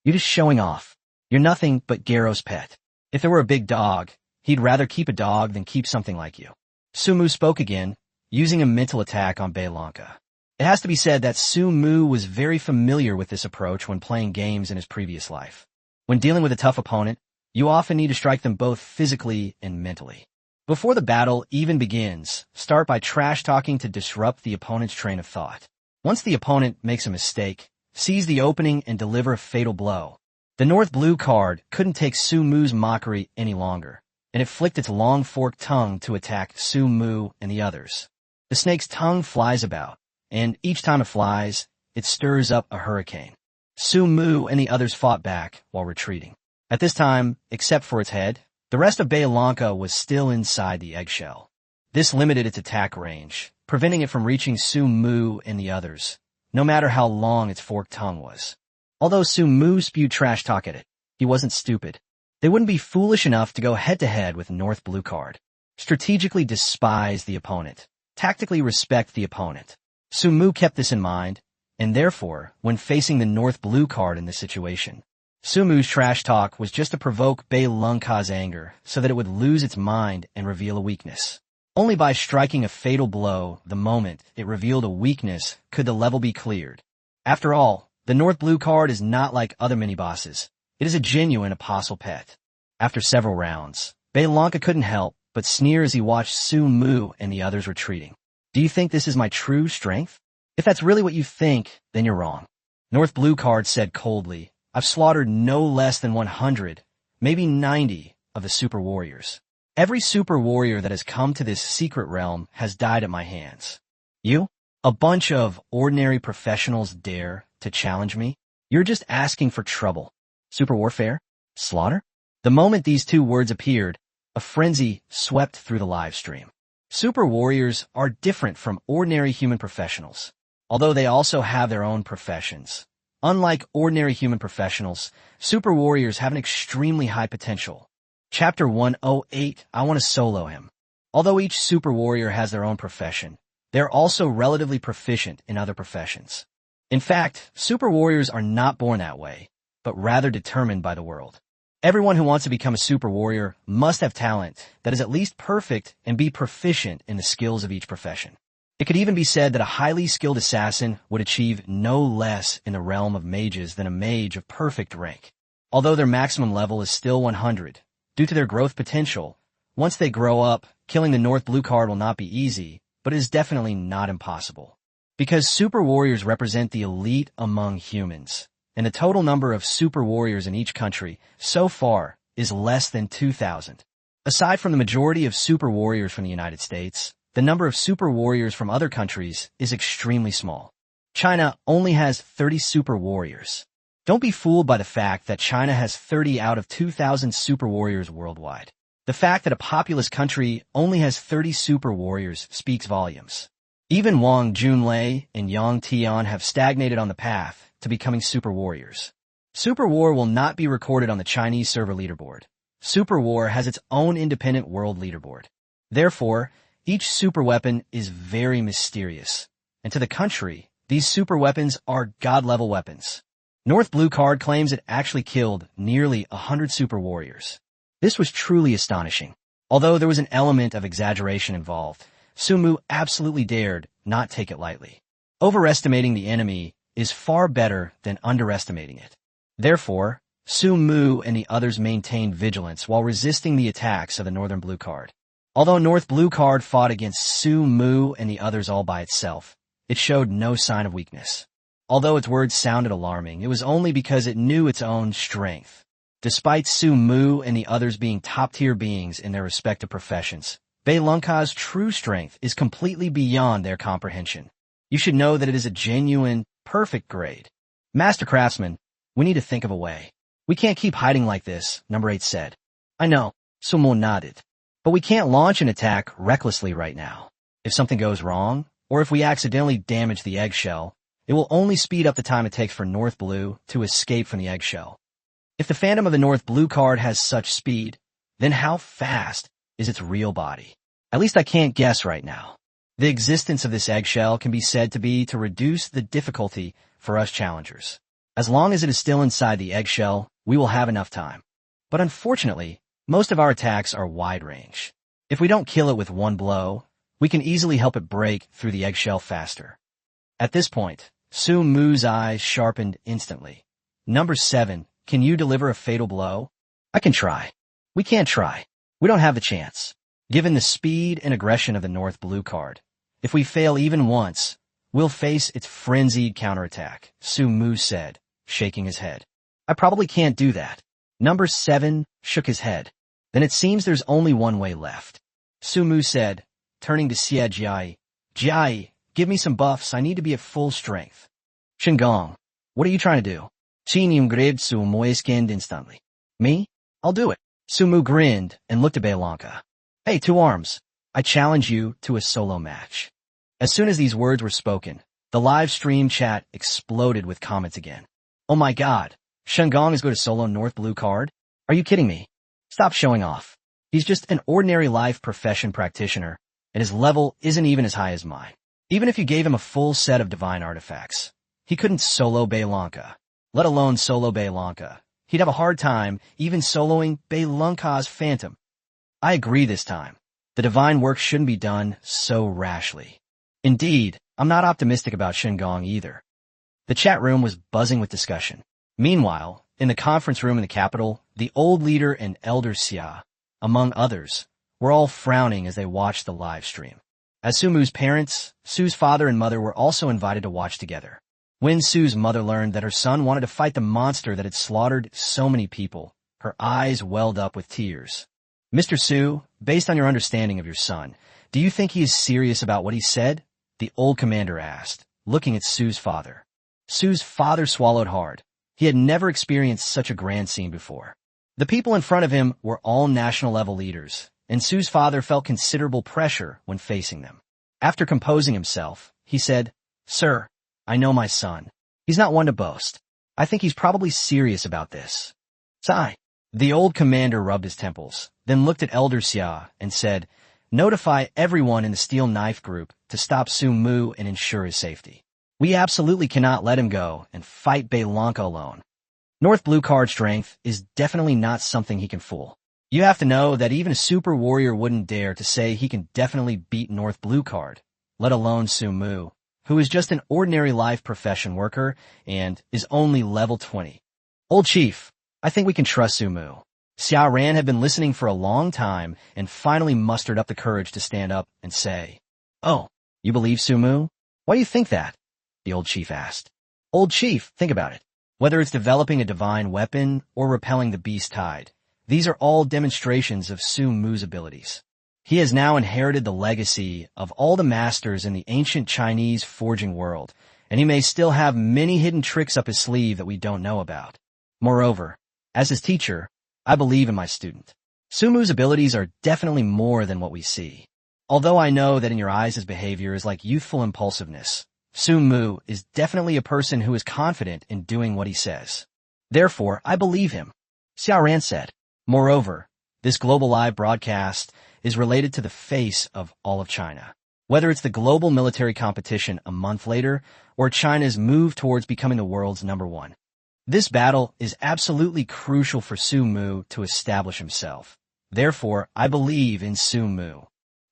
You're just showing off. You're nothing but Garros's pet. If there were a big dog, he'd rather keep a dog than keep something like you." Su Mu spoke again, using a mental attack on Beylanka. It has to be said that Su Mu was very familiar with this approach when playing games in his previous life. When dealing with a tough opponent, you often need to strike them both physically and mentally. Before the battle even begins, start by trash-talking to disrupt the opponent's train of thought. Once the opponent makes a mistake, seize the opening and deliver a fatal blow. The North Blue Card couldn't take Su Mu's mockery any longer, and it flicked its long forked tongue to attack Su Mu and the others. The snake's tongue flies about, and each time it flies, it stirs up a hurricane. Su Mu and the others fought back while retreating. At this time, except for its head, the rest of Beylanka was still inside the eggshell. This limited its attack range, preventing it from reaching Su Mu and the others, no matter how long its forked tongue was. Although Su Mu spewed trash talk at it, he wasn't stupid. They wouldn't be foolish enough to go head-to-head with North Blue Card. Strategically despise the opponent. Tactically respect the opponent. Su Mu kept this in mind, and therefore, when facing the North Blue Card in this situation, Su Mu's trash talk was just to provoke Beylanka's anger so that it would lose its mind and reveal a weakness. Only by striking a fatal blow the moment it revealed a weakness could the level be cleared. After all, the North Blue Card is not like other mini-bosses. It is a genuine apostle pet. After several rounds, Beylanka couldn't help but sneer as he watched Su Mu and the others retreating. Do you think this is my true strength? If that's really what you think, then you're wrong. North Blue Card said coldly, I've slaughtered no less than 100, maybe 90 of the super warriors. Every super warrior that has come to this secret realm has died at my hands. You? A bunch of ordinary professionals dare to challenge me? You're just asking for trouble. Super warfare? Slaughter? The moment these two words appeared, a frenzy swept through the live stream. Super warriors are different from ordinary human professionals, although they also have their own professions. Unlike ordinary human professionals, super warriors have an extremely high potential. Chapter 108, I want to solo him. Although each super warrior has their own profession, they're also relatively proficient in other professions. In fact, super warriors are not born that way, but rather determined by the world. Everyone who wants to become a super warrior must have talent that is at least perfect and be proficient in the skills of each profession. It could even be said that a highly skilled assassin would achieve no less in the realm of mages than a mage of perfect rank. Although their maximum level is still 100, due to their growth potential, once they grow up, killing the North Blue Card will not be easy, but it is definitely not impossible. Because super warriors represent the elite among humans, and the total number of super warriors in each country, so far, is less than 2,000. Aside from the majority of super warriors from the United States, the number of super warriors from other countries is extremely small. China only has 30 super warriors. Don't be fooled by the fact that China has 30 out of 2,000 super warriors worldwide. The fact that a populous country only has 30 super warriors speaks volumes. Even Wang Junlei and Yang Tian have stagnated on the path to becoming super warriors. Super War will not be recorded on the Chinese server leaderboard. Super War has its own independent world leaderboard. Therefore, each super weapon is very mysterious, and to the country, these super weapons are god-level weapons. North Blue Card claims it actually killed nearly 100 super warriors. This was truly astonishing. Although there was an element of exaggeration involved, Su Mu absolutely dared not take it lightly. Overestimating the enemy is far better than underestimating it. Therefore, Su Mu and the others maintained vigilance while resisting the attacks of the Northern Blue Card. Although North Blue Card fought against Su Mu and the others all by itself, it showed no sign of weakness. Although its words sounded alarming, it was only because it knew its own strength. Despite Su Mu and the others being top-tier beings in their respective professions, Bei Lunka's true strength is completely beyond their comprehension. You should know that it is a genuine, perfect grade. Master Craftsman, we need to think of a way. We can't keep hiding like this, Number 8 said. I know, Su Mu nodded. But we can't launch an attack recklessly right now. If something goes wrong, or if we accidentally damage the eggshell, it will only speed up the time it takes for North Blue to escape from the eggshell. If the Phantom of the North Blue Card has such speed, then how fast is its real body? At least I can't guess right now. The existence of this eggshell can be said to be to reduce the difficulty for us challengers. As long as it is still inside the eggshell, we will have enough time. But unfortunately, most of our attacks are wide range. If we don't kill it with one blow, we can easily help it break through the eggshell faster. At this point, Su Mu's eyes sharpened instantly. Number 7, can you deliver a fatal blow? I can try. We can't try. We don't have the chance. Given the speed and aggression of the North Blue Card, if we fail even once, we'll face its frenzied counterattack, Su Mu said, shaking his head. I probably can't do that. Number 7 shook his head. Then it seems there's only one way left. Su Mu said, turning to Xie Jiai. Jiai, give me some buffs, I need to be at full strength. Shinggong, what are you trying to do? Qin grabbed Su Mu's hand instantly. Me? I'll do it. Su Mu grinned and looked at Bei Lunka. Hey, Two Arms, I challenge you to a solo match. As soon as these words were spoken, the live stream chat exploded with comments again. Oh my god, Shinggong is going to solo North Blue Card? Are you kidding me? Stop showing off. He's just an ordinary life profession practitioner, and his level isn't even as high as mine. Even if you gave him a full set of divine artifacts, he couldn't solo Bei Lunka, let alone solo Bei Lunka. He'd have a hard time even soloing Bei Lunka's Phantom. I agree this time. The divine work shouldn't be done so rashly. Indeed, I'm not optimistic about Shinggong either. The chat room was buzzing with discussion. Meanwhile, in the conference room in the capital, the old leader and Elder Xia, among others, were all frowning as they watched the live stream. As Sumu's parents, Su's father and mother were also invited to watch together. When Su's mother learned that her son wanted to fight the monster that had slaughtered so many people, her eyes welled up with tears. Mr. Su, based on your understanding of your son, do you think he is serious about what he said? The old commander asked, looking at Su's father. Su's father swallowed hard. He had never experienced such a grand scene before. The people in front of him were all national-level leaders, and Su's father felt considerable pressure when facing them. After composing himself, he said, "Sir, I know my son. He's not one to boast. I think he's probably serious about this." Sigh. The old commander rubbed his temples, then looked at Elder Xia and said, "Notify everyone in the Steel Knife Group to stop Su Mu and ensure his safety. We absolutely cannot let him go and fight Beilanka alone. North Blue Card strength is definitely not something he can fool. You have to know that even a super warrior wouldn't dare to say he can definitely beat North Blue Card, let alone Su Mu, who is just an ordinary life profession worker and is only level 20. Old Chief, I think we can trust Su Mu." Xia Ran had been listening for a long time and finally mustered up the courage to stand up and say, "Oh, you believe Su Mu? Why do you think that?" the old chief asked. "Old Chief, think about it. Whether it's developing a divine weapon or repelling the beast tide, these are all demonstrations of Su Mu's abilities. He has now inherited the legacy of all the masters in the ancient Chinese forging world, and he may still have many hidden tricks up his sleeve that we don't know about. Moreover, as his teacher, I believe in my student. Su Mu's abilities are definitely more than what we see. Although I know that in your eyes his behavior is like youthful impulsiveness, Su Mu is definitely a person who is confident in doing what he says. Therefore, I believe him," Xia Ran said. Moreover, this global live broadcast is related to the face of all of China. Whether it's the global military competition a month later or China's move towards becoming the world's #1. This battle is absolutely crucial for Su Mu to establish himself. Therefore, I believe in Su Mu.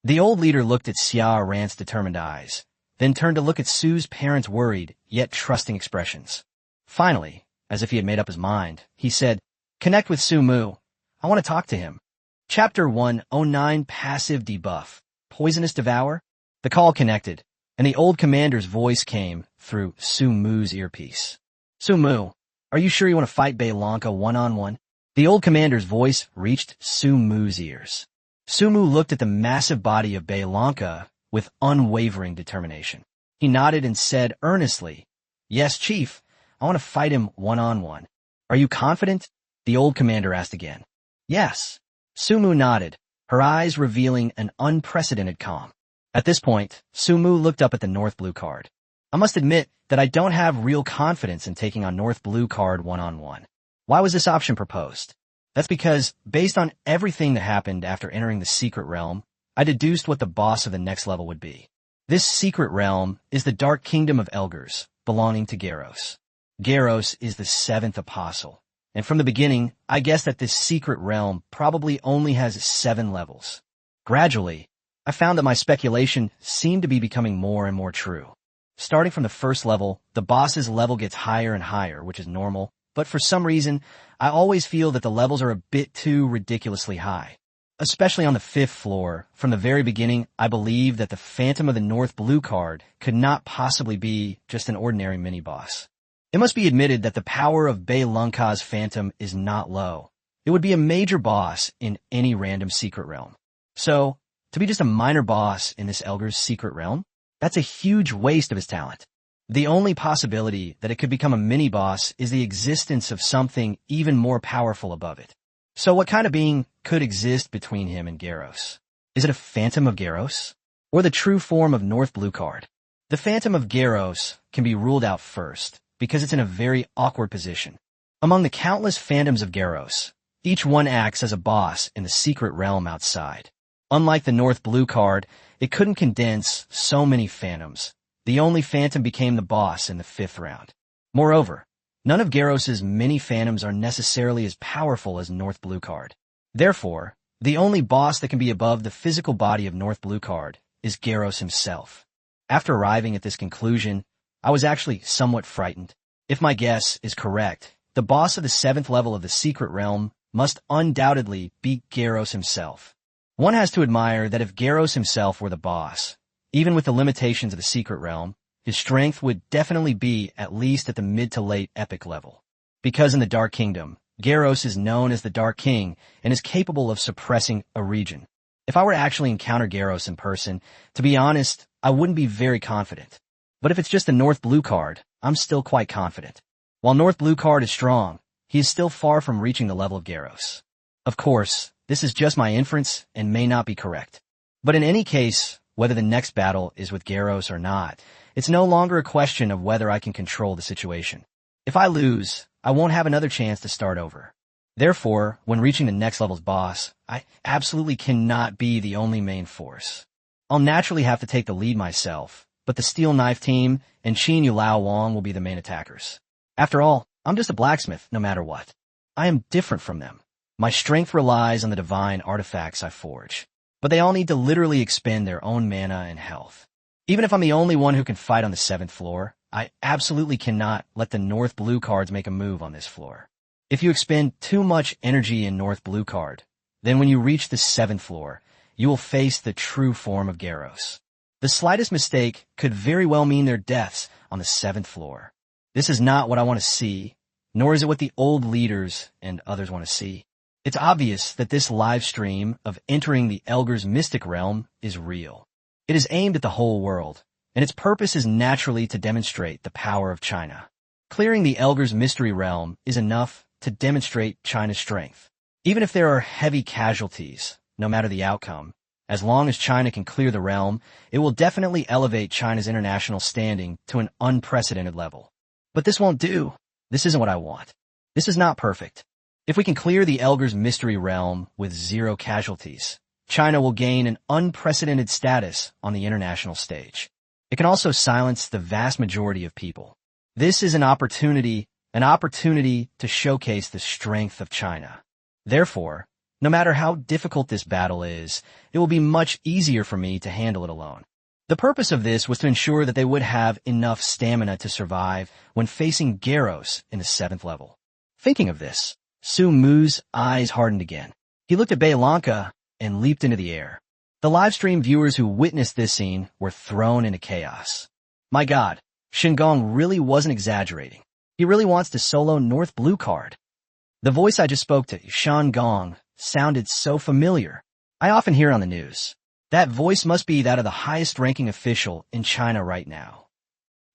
The old leader looked at Xia Ran's determined eyes, then turned to look at Su's parents' worried, yet trusting expressions. Finally, as if he had made up his mind, he said, "Connect with Su Mu. I want to talk to him." Chapter 109 Passive Debuff, Poisonous Devour? The call connected, and the old commander's voice came through Su Mu's earpiece. "Su Mu, are you sure you want to fight Beilanka one-on-one?" The old commander's voice reached Su Mu's ears. Su Mu looked at the massive body of Beilanka with unwavering determination. He nodded and said earnestly, "Yes, Chief, I want to fight him one-on-one." "Are you confident?" the old commander asked again. "Yes." Su Mu nodded, her eyes revealing an unprecedented calm. At this point, Su Mu looked up at the North Blue Card. "I must admit that I don't have real confidence in taking on North Blue Card one-on-one. Why was this option proposed? That's because, based on everything that happened after entering the Secret Realm, I deduced what the boss of the next level would be. This Secret Realm is the Dark Kingdom of Elgers, belonging to Garros. Garros is the 7th apostle, and from the beginning, I guessed that this Secret Realm probably only has 7 levels. Gradually, I found that my speculation seemed to be becoming more and more true. Starting from the first level, the boss's level gets higher and higher, which is normal, but for some reason, I always feel that the levels are a bit too ridiculously high. Especially on the 5th floor, from the very beginning, I believed that the Phantom of the North Blue Card could not possibly be just an ordinary mini-boss. It must be admitted that the power of Beilanka's Phantom is not low. It would be a major boss in any random secret realm. So, to be just a minor boss in this Elgers secret realm? That's a huge waste of his talent. The only possibility that it could become a mini-boss is the existence of something even more powerful above it. So what kind of being could exist between him and Garros? Is it a Phantom of Garros? Or the true form of North Blue Card? The Phantom of Garros can be ruled out first, because it's in a very awkward position. Among the countless Phantoms of Garros, each one acts as a boss in the secret realm outside. Unlike the North Blue Card, it couldn't condense so many Phantoms. The only Phantom became the boss in the 5th round. Moreover, none of Garros's many Phantoms are necessarily as powerful as North Blue Card. Therefore, the only boss that can be above the physical body of North Blue Card is Garros himself. After arriving at this conclusion, I was actually somewhat frightened. If my guess is correct, the boss of the 7th level of the Secret Realm must undoubtedly beat Garros himself. One has to admire that if Garros himself were the boss, even with the limitations of the Secret Realm, his strength would definitely be at least at the mid to late epic level. Because in the Dark Kingdom, Garros is known as the Dark King and is capable of suppressing a region. If I were to actually encounter Garros in person, to be honest, I wouldn't be very confident. But if it's just a North Blue card, I'm still quite confident. While North Blue card is strong, he is still far from reaching the level of Garros. Of course, this is just my inference and may not be correct. But in any case, whether the next battle is with Garros or not, it's no longer a question of whether I can control the situation. If I lose, I won't have another chance to start over. Therefore, when reaching the next level's boss, I absolutely cannot be the only main force. I'll naturally have to take the lead myself, but the Steel Knife team and Qin Yu Lao Wang will be the main attackers. After all, I'm just a blacksmith no matter what. I am different from them. My strength relies on the divine artifacts I forge, but they all need to literally expend their own mana and health. Even if I'm the only one who can fight on the 7th floor, I absolutely cannot let the North Blue cards make a move on this floor. If you expend too much energy in North Blue card, then when you reach the 7th floor, you will face the true form of Garros. The slightest mistake could very well mean their deaths on the 7th floor. This is not what I want to see, nor is it what the old leaders and others want to see. It's obvious that this live stream of entering the Elgar's mystic realm is real. It is aimed at the whole world, and its purpose is naturally to demonstrate the power of China. Clearing the Elgar's mystery realm is enough to demonstrate China's strength. Even if there are heavy casualties, no matter the outcome, as long as China can clear the realm, it will definitely elevate China's international standing to an unprecedented level. But this won't do. This isn't what I want. This is not perfect. If we can clear the Elgar's mystery realm with 0 casualties, China will gain an unprecedented status on the international stage. It can also silence the vast majority of people. This is an opportunity to showcase the strength of China. Therefore, no matter how difficult this battle is, it will be much easier for me to handle it alone. The purpose of this was to ensure that they would have enough stamina to survive when facing Garros in the 7th level. Thinking of this, Su Mu's eyes hardened again. He looked at Beylanka and leaped into the air. The livestream viewers who witnessed this scene were thrown into chaos. My God, Shingon really wasn't exaggerating. He really wants to solo North Blue card. The voice I just spoke to, Shan Gong, sounded so familiar. I often hear it on the news. That voice must be that of the highest-ranking official in China right now.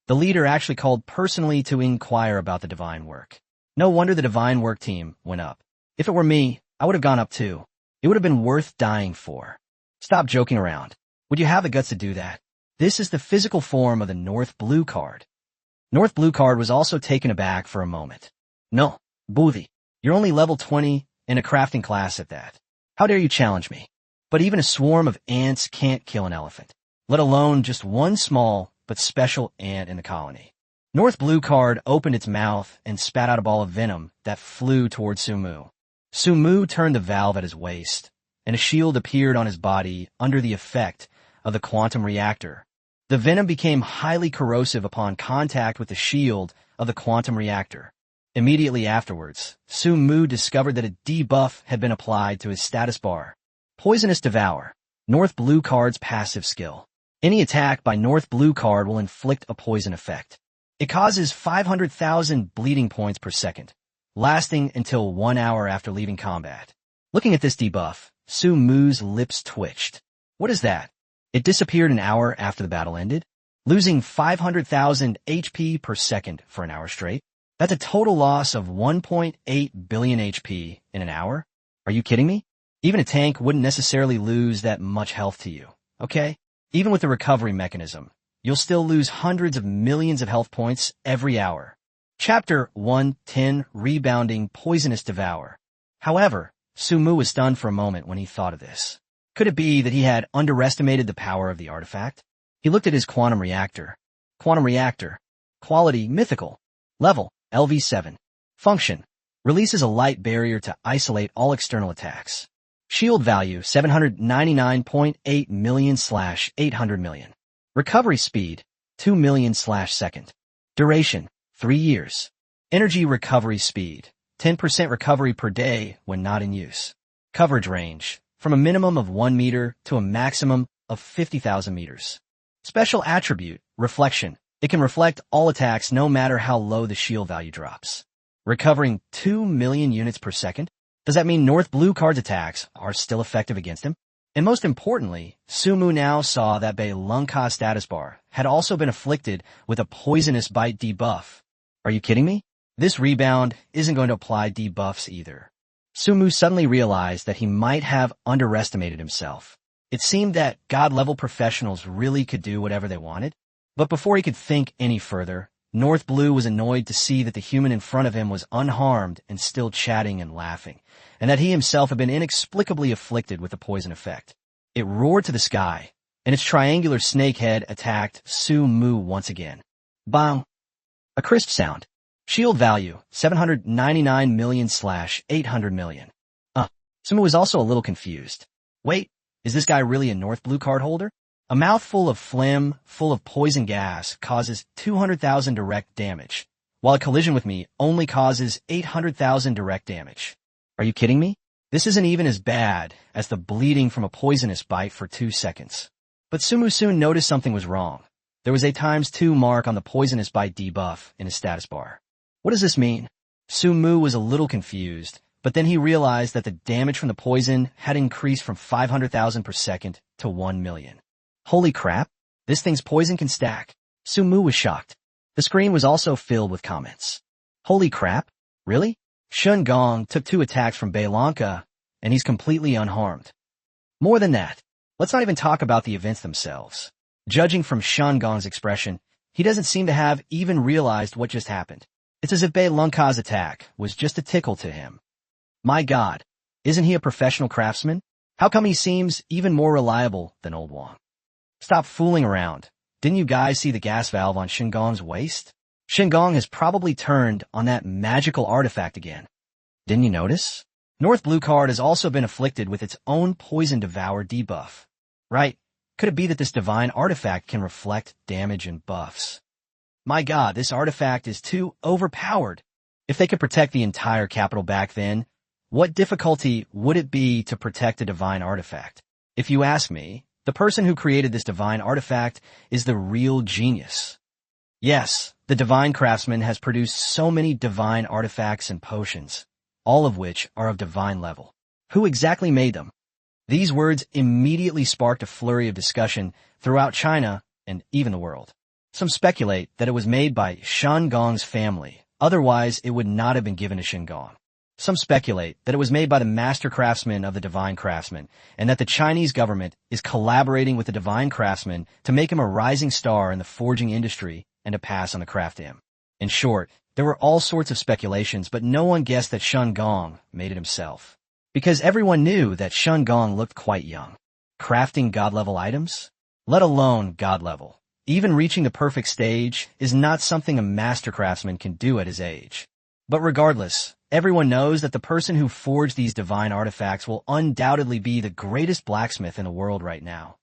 The leader actually called personally to inquire about the divine work. No wonder the divine work team went up. If it were me, I would have gone up too. It would have been worth dying for. Stop joking around. Would you have the guts to do that? This is the physical form of the North Blue card. North Blue card was also taken aback for a moment. No, Boothie, you're only level 20 in a crafting class at that. How dare you challenge me? But even a swarm of ants can't kill an elephant, let alone just one small but special ant in the colony. North Blue card opened its mouth and spat out a ball of venom that flew towards Su Mu. Su Mu turned the valve at his waist, and a shield appeared on his body under the effect of the quantum reactor. The venom became highly corrosive upon contact with the shield of the quantum reactor. Immediately afterwards, Su Mu discovered that a debuff had been applied to his status bar. Poisonous Devour, North Blue card's passive skill. Any attack by North Blue card will inflict a poison effect. It causes 500,000 bleeding points per second, lasting until 1 hour after leaving combat. Looking at this debuff, Su Mu's lips twitched. What is that? It disappeared an hour after the battle ended, losing 500,000 HP per second for an hour straight. That's a total loss of 1.8 billion HP in an hour? Are you kidding me? Even a tank wouldn't necessarily lose that much health to you, okay? Even with the recovery mechanism, you'll still lose hundreds of millions of health points every hour. Chapter 110, Rebounding Poisonous Devour. However, Su Mu was stunned for a moment when he thought of this. Could it be that he had underestimated the power of the artifact? He looked at his quantum reactor. Quantum reactor. Quality, mythical. Level, LV7. Function, releases a light barrier to isolate all external attacks. Shield value, 799.8 million/800 million. Recovery speed, 2 million/second. Duration, 3 years. Energy recovery speed, 10% recovery per day when not in use. Coverage range, from a minimum of 1 meter to a maximum of 50,000 meters. Special attribute, reflection. It can reflect all attacks no matter how low the shield value drops. Recovering 2 million units per second? Does that mean North Blue Card's attacks are still effective against him? And most importantly, Su Mu now saw that Bei Lung Ka's status bar had also been afflicted with a poisonous bite debuff. Are you kidding me? This rebound isn't going to apply debuffs either. Su Mu suddenly realized that he might have underestimated himself. It seemed that God-level professionals really could do whatever they wanted. But before he could think any further, North Blue was annoyed to see that the human in front of him was unharmed and still chatting and laughing, and that he himself had been inexplicably afflicted with the poison effect. It roared to the sky, and its triangular snake head attacked Su Mu once again. Bang! A crisp sound. Shield value, 799 million/800 million. Su Mu was also a little confused. Wait, is this guy really a North Blue card holder? A mouthful of phlegm full of poison gas causes 200,000 direct damage, while a collision with me only causes 800,000 direct damage. Are you kidding me? This isn't even as bad as the bleeding from a poisonous bite for 2 seconds. But Su Mu soon noticed something was wrong. There was a ×2 mark on the poisonous bite debuff in his status bar. What does this mean? Su Mu was a little confused, but then he realized that the damage from the poison had increased from 500,000 per second to 1 million. Holy crap, this thing's poison can stack. Su Mu was shocked. The screen was also filled with comments. Holy crap, really? Shun Gong took 2 attacks from Bei Lung Ka, and he's completely unharmed. More than that, let's not even talk about the events themselves. Judging from Shun Gong's expression, he doesn't seem to have even realized what just happened. It's as if Bei Lung Ka's attack was just a tickle to him. My God, isn't he a professional craftsman? How come he seems even more reliable than Old Wong? Stop fooling around. Didn't you guys see the gas valve on Shin Gong's waist? Shin Gong has probably turned on that magical artifact again. Didn't you notice? North Blue Card has also been afflicted with its own Poison Devour debuff. Right, could it be that this divine artifact can reflect damage and buffs? My God, this artifact is too overpowered. If they could protect the entire capital back then, what difficulty would it be to protect a divine artifact? If you ask me, the person who created this divine artifact is the real genius. Yes, the divine craftsman has produced so many divine artifacts and potions, all of which are of divine level. Who exactly made them? These words immediately sparked a flurry of discussion throughout China and even the world. Some speculate that it was made by Shan Gong's family, otherwise it would not have been given to Shin Gong. Some speculate that it was made by the master craftsman of the divine craftsman, and that the Chinese government is collaborating with the divine craftsman to make him a rising star in the forging industry and to pass on the craft to him. In short, there were all sorts of speculations, but no one guessed that Shun Gong made it himself. Because everyone knew that Shun Gong looked quite young. Crafting God-level items? Let alone God-level. Even reaching the perfect stage is not something a master craftsman can do at his age. But regardless, everyone knows that the person who forged these divine artifacts will undoubtedly be the greatest blacksmith in the world right now.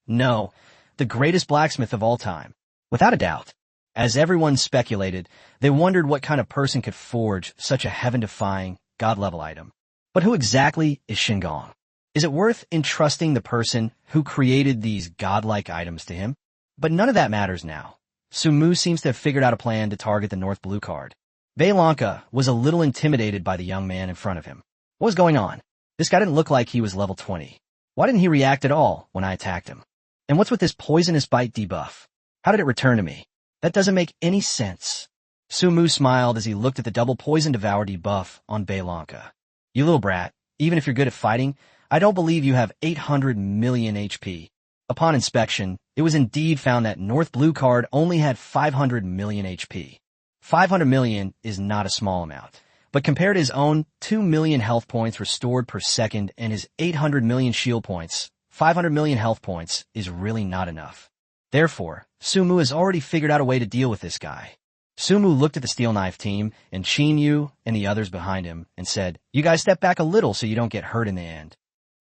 No, the greatest blacksmith of all time. Without a doubt. As everyone speculated, they wondered what kind of person could forge such a heaven-defying, God-level item. But who exactly is Shin Gong? Is it worth entrusting the person who created these godlike items to him? But none of that matters now. Su Mu seems to have figured out a plan to target the North Blue Card. Bei Lung Ka was a little intimidated by the young man in front of him. What was going on? This guy didn't look like he was level 20. Why didn't he react at all when I attacked him? And what's with this poisonous bite debuff? How did it return to me? That doesn't make any sense. Su Mu smiled as he looked at the double Poison Devour debuff on Bei Lung Ka. You little brat, even if you're good at fighting, I don't believe you have 800 million HP. Upon inspection, it was indeed found that North Blue Card only had 500 million HP. 500 million is not a small amount, but compared to his own 2 million health points restored per second and his 800 million shield points, 500 million health points is really not enough. Therefore, Su Mu has already figured out a way to deal with this guy. Su Mu looked at the Steel Knife team and Qin Yu and the others behind him and said, "You guys step back a little so you don't get hurt in the end."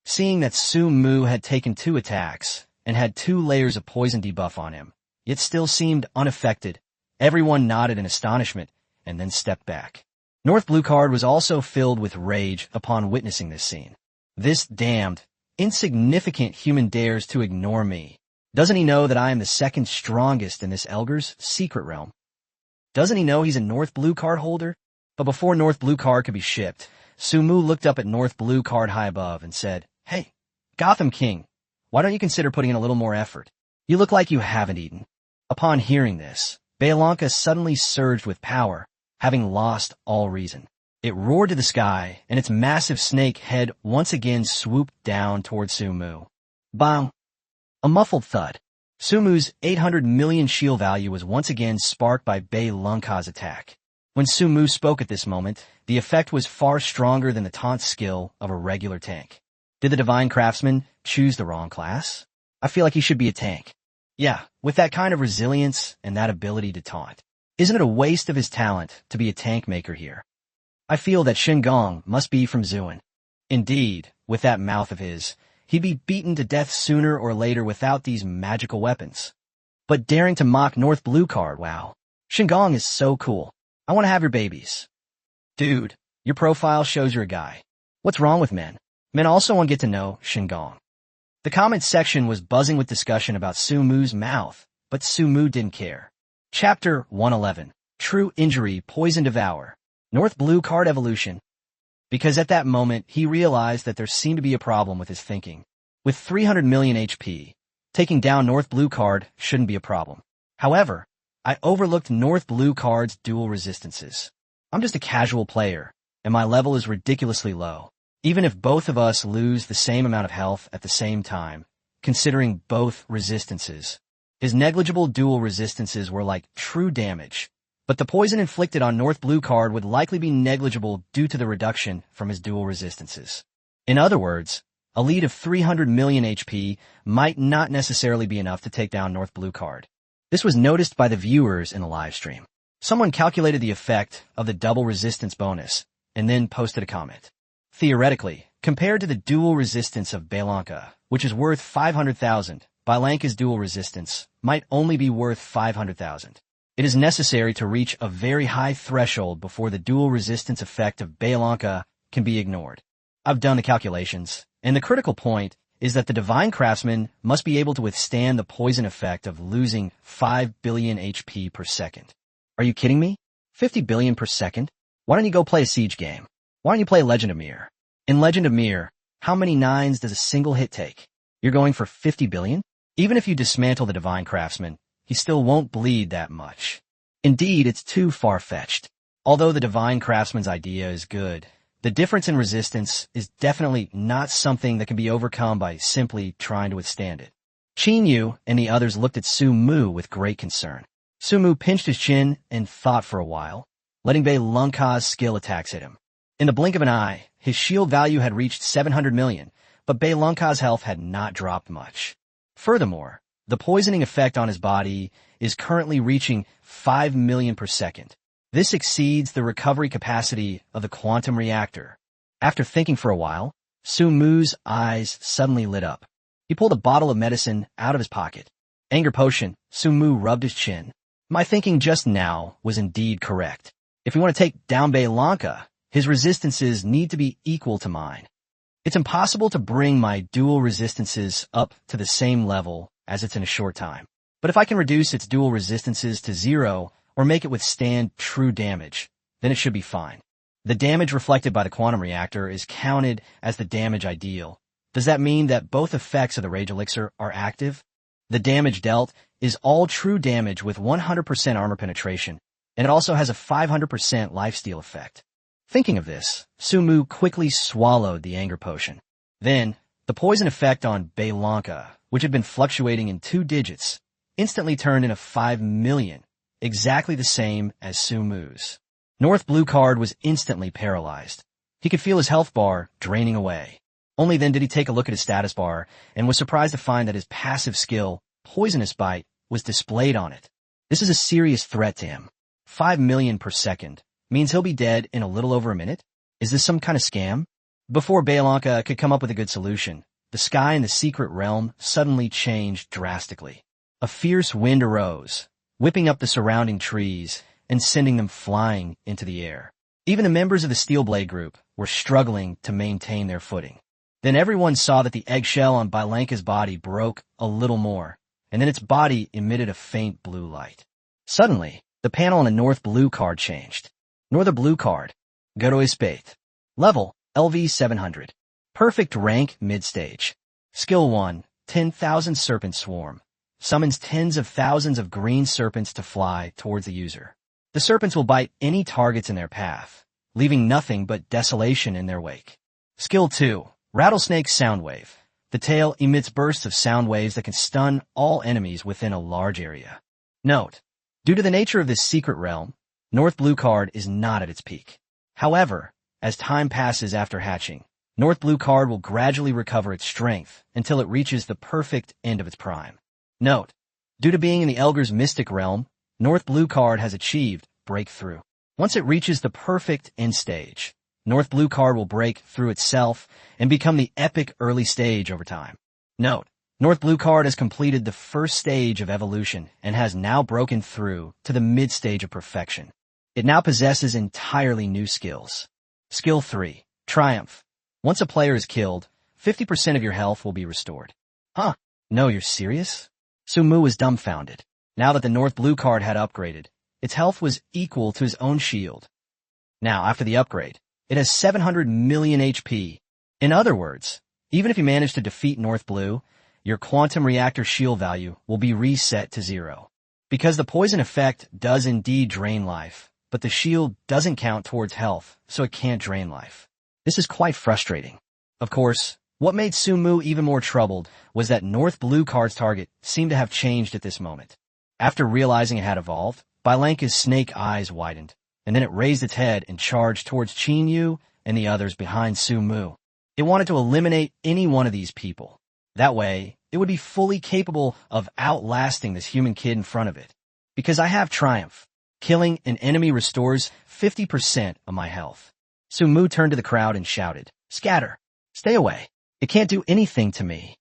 Seeing that Su Mu had taken 2 attacks and had 2 layers of poison debuff on him, yet still seemed unaffected, everyone nodded in astonishment and then stepped back. North Blue Card was also filled with rage upon witnessing this scene. This damned insignificant human dares to ignore me? Doesn't he know that I am the second strongest in this Elgar's secret realm? Doesn't he know he's a North Blue card holder? But before North Blue card could be shipped, Sumu looked up at North Blue card high above and said, "Hey, Gotham King, why don't you consider putting in a little more effort? You look like you haven't eaten." Upon hearing this, Belanca suddenly surged with power, having lost all reason. It roared to the sky, and its massive snake head once again swooped down toward Sumu. Bang! A muffled thud. Sumu's 800 million shield value was once again sparked by Belanca's attack. When Sumu spoke at this moment, the effect was far stronger than the taunt skill of a regular tank. Did the Divine Craftsman choose the wrong class? I feel like he should be a tank. Yeah, with that kind of resilience and that ability to taunt. Isn't it a waste of his talent to be a tank maker here? I feel that Shinigong must be from Zuin. Indeed, with that mouth of his, he'd be beaten to death sooner or later without these magical weapons. But daring to mock North Blue card, wow. Shinigong is so cool. I want to have your babies. Dude, your profile shows you're a guy. What's wrong with men? Men also want to get to know Shinigong. The comments section was buzzing with discussion about Sumu's mouth, but Sumu didn't care. Chapter 111. True Injury Poison Devour. North Blue card evolution. Because at that moment, he realized that there seemed to be a problem with his thinking. With 300 million HP, taking down North Blue card shouldn't be a problem. However, I overlooked North Blue card's dual resistances. I'm just a casual player, and my level is ridiculously low. Even if both of us lose the same amount of health at the same time, considering both resistances, his negligible dual resistances were like true damage. But the poison inflicted on North Blue card would likely be negligible due to the reduction from his dual resistances. In other words, a lead of 300 million HP might not necessarily be enough to take down North Blue card. This was noticed by the viewers in the live stream. Someone calculated the effect of the double resistance bonus and then posted a comment. Theoretically, compared to the dual resistance of Belanca, which is worth 500,000, Belanca's dual resistance might only be worth 500,000. It is necessary to reach a very high threshold before the dual resistance effect of Belanca can be ignored. I've done the calculations, and the critical point is that the Divine Craftsman must be able to withstand the poison effect of losing 5 billion HP per second. Are you kidding me? 50 billion per second? Why don't you go play a Siege game? Why don't you play Legend of Mir? In Legend of Mir, how many 9s does a single hit take? You're going for 50 billion? Even if you dismantle the Divine Craftsman, he still won't bleed that much. Indeed, it's too far-fetched. Although the Divine Craftsman's idea is good, the difference in resistance is definitely not something that can be overcome by simply trying to withstand it. Qin Yu and the others looked at Sumu with great concern. Sumu pinched his chin and thought for a while, letting Belanca's skill attacks hit him. In the blink of an eye, his shield value had reached 700 million, but Belanca's health had not dropped much. Furthermore, the poisoning effect on his body is currently reaching 5 million per second. This exceeds the recovery capacity of the quantum reactor. After thinking for a while, Sumu's eyes suddenly lit up. He pulled a bottle of medicine out of his pocket. Anger potion, Sumu rubbed his chin. My thinking just now was indeed correct. If we want to take down Belanca, his resistances need to be equal to mine. It's impossible to bring my dual resistances up to the same level as it's in a short time. But if I can reduce its dual resistances to 0 or make it withstand true damage, then it should be fine. The damage reflected by the quantum reactor is counted as the damage ideal. Does that mean that both effects of the Rage Elixir are active? The damage dealt is all true damage with 100% armor penetration, and it also has a 500% lifesteal effect. Thinking of this, Sumu quickly swallowed the anger potion. Then, the poison effect on Belanca, which had been fluctuating in 2 digits, instantly turned into 5 million, exactly the same as Sumu's. North Blue card was instantly paralyzed. He could feel his health bar draining away. Only then did he take a look at his status bar and was surprised to find that his passive skill, Poisonous Bite, was displayed on it. This is a serious threat to him. 5 million per second means he'll be dead in a little over a minute? Is this some kind of scam? Before Belanca could come up with a good solution, the sky in the secret realm suddenly changed drastically. A fierce wind arose, whipping up the surrounding trees and sending them flying into the air. Even the members of the Steelblade group were struggling to maintain their footing. Then everyone saw that the eggshell on Bailanka's body broke a little more, and then its body emitted a faint blue light. Suddenly, the panel on the North Blue card changed. North Blue card. Goro Spate. Level, LV 700. Perfect rank, mid-stage. Skill 1, 10,000 Serpent Swarm. Summons tens of thousands of green serpents to fly towards the user. The serpents will bite any targets in their path, leaving nothing but desolation in their wake. Skill 2, Rattlesnake Soundwave. The tail emits bursts of sound waves that can stun all enemies within a large area. Note: due to the nature of this secret realm, North Blue card is not at its peak. However, as time passes after hatching, North Blue card will gradually recover its strength until it reaches the perfect end of its prime. Note: due to being in the Elgar's mystic realm, North Blue card has achieved breakthrough. Once it reaches the perfect end stage, North Blue card will break through itself and become the epic early stage over time. Note: North Blue card has completed the first stage of evolution and has now broken through to the mid-stage of perfection. It now possesses entirely new skills. Skill 3, Triumph. Once a player is killed, 50% of your health will be restored. Huh? No, you're serious? Sumu was dumbfounded. Now that the North Blue card had upgraded, its health was equal to his own shield. Now, after the upgrade, it has 700 million HP. In other words, even if you manage to defeat North Blue, your quantum reactor shield value will be reset to 0. Because the poison effect does indeed drain life, but the shield doesn't count towards health, so it can't drain life. This is quite frustrating. Of course, what made Sumu even more troubled was that North Blue card's target seemed to have changed at this moment. After realizing it had evolved, Bailanka's snake eyes widened, and then it raised its head and charged towards Qinyu and the others behind Sumu. It wanted to eliminate any one of these people. That way, it would be fully capable of outlasting this human kid in front of it. Because I have Triumph. Killing an enemy restores 50% of my health. Sumu turned to the crowd and shouted, "Scatter! Stay away! It can't do anything to me."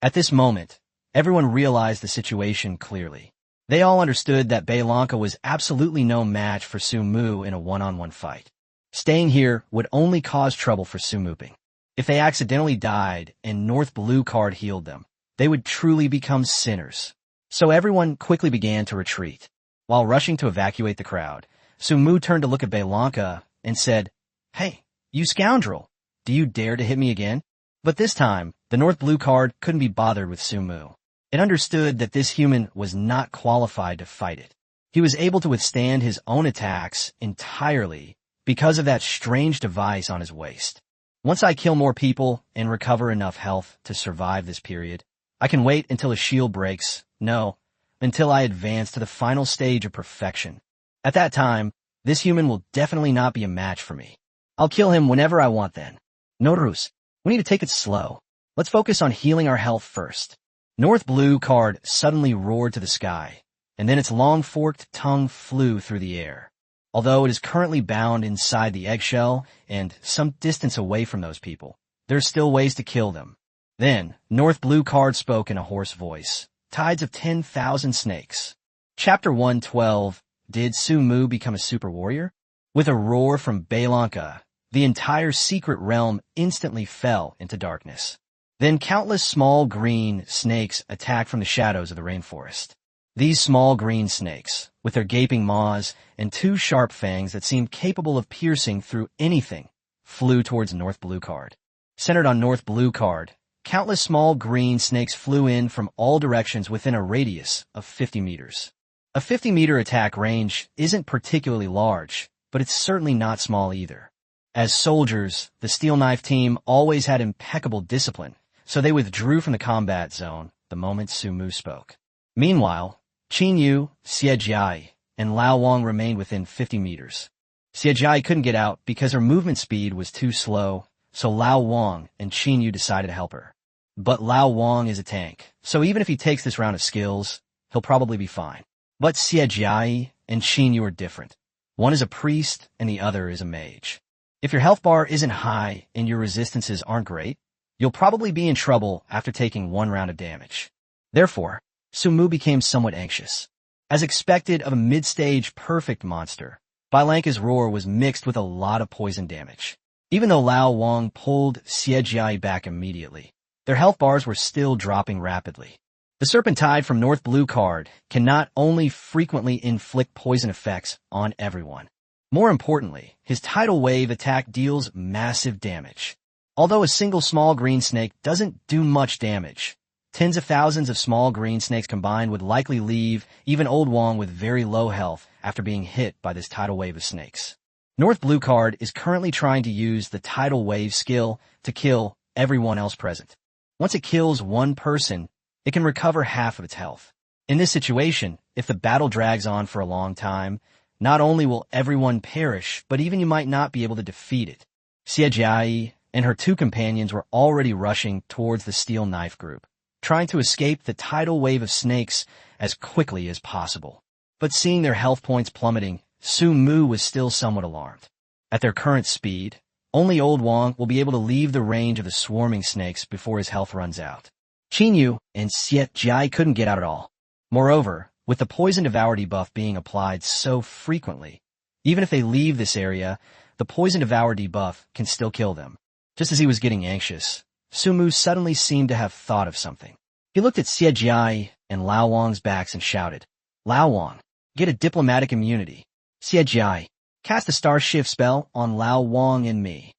At this moment, everyone realized the situation clearly. They all understood that Bailanka was absolutely no match for Sumu in a one-on-one fight. Staying here would only cause trouble for Sumuping. If they accidentally died and North Blue card healed them, they would truly become sinners. So everyone quickly began to retreat. While rushing to evacuate the crowd, Sumu turned to look at Bailanka and said, "Hey, you scoundrel, do you dare to hit me again?" But this time, the North Blue card couldn't be bothered with Sumu. It understood that this human was not qualified to fight it. He was able to withstand his own attacks entirely because of that strange device on his waist. Once I kill more people and recover enough health to survive this period, I can wait until a shield breaks. No, until I advance to the final stage of perfection. At that time, this human will definitely not be a match for me. I'll kill him whenever I want then. Norus, we need to take it slow. Let's focus on healing our health first. North Blue card suddenly roared to the sky, and then its long forked tongue flew through the air. Although it is currently bound inside the eggshell and some distance away from those people, there are still ways to kill them. Then, North Blue card spoke in a hoarse voice. Tides of 10,000 snakes. Chapter 112, Did Sumu become a super warrior? With a roar from Bailanka, the entire secret realm instantly fell into darkness. Then countless small green snakes attacked from the shadows of the rainforest. These small green snakes, with their gaping maws and two sharp fangs that seemed capable of piercing through anything, flew towards North Blue card. Centered on North Blue card, countless small green snakes flew in from all directions within a radius of 50 meters. A 50-meter attack range isn't particularly large, but it's certainly not small either. As soldiers, the Steel Knife team always had impeccable discipline, so they withdrew from the combat zone the moment Sumu spoke. Meanwhile, Qinyu, Xiejiai, and Lao Wang remained within 50 meters. Xiejiai couldn't get out because her movement speed was too slow, so Lao Wang and Qinyu decided to help her. But Lao Wang is a tank, so even if he takes this round of skills, he'll probably be fine. But Xiejiai and Qinyu are different. One is a priest and the other is a mage. If your health bar isn't high and your resistances aren't great, you'll probably be in trouble after taking one round of damage. Therefore, Sumu became somewhat anxious. As expected of a mid-stage perfect monster, Bailanka's roar was mixed with a lot of poison damage. Even though Lao Wang pulled Xie Jia back immediately, their health bars were still dropping rapidly. The Serpentide from North Blue card can not only frequently inflict poison effects on everyone. More importantly, his tidal wave attack deals massive damage. Although a single small green snake doesn't do much damage, tens of thousands of small green snakes combined would likely leave even Old Wang with very low health after being hit by this tidal wave of snakes. North Blue card is currently trying to use the tidal wave skill to kill everyone else present. Once it kills one person, it can recover half of its health. In this situation, if the battle drags on for a long time, not only will everyone perish, but even you might not be able to defeat it. Xie Jia and her two companions were already rushing towards the steel knife group, trying to escape the tidal wave of snakes as quickly as possible. But seeing their health points plummeting, Su Mu was still somewhat alarmed. At their current speed, only Old Wang will be able to leave the range of the swarming snakes before his health runs out. Qin Yu and Xie Jia couldn't get out at all. Moreover, with the Poison Devour debuff being applied so frequently, even if they leave this area, the Poison Devour debuff can still kill them. Just as he was getting anxious, Su Mu suddenly seemed to have thought of something. He looked at Xie Jia and Lao Wang's backs and shouted, "Lao Wang, get a diplomatic immunity. Xie Jia, cast a star shift spell on Lao Wang and me."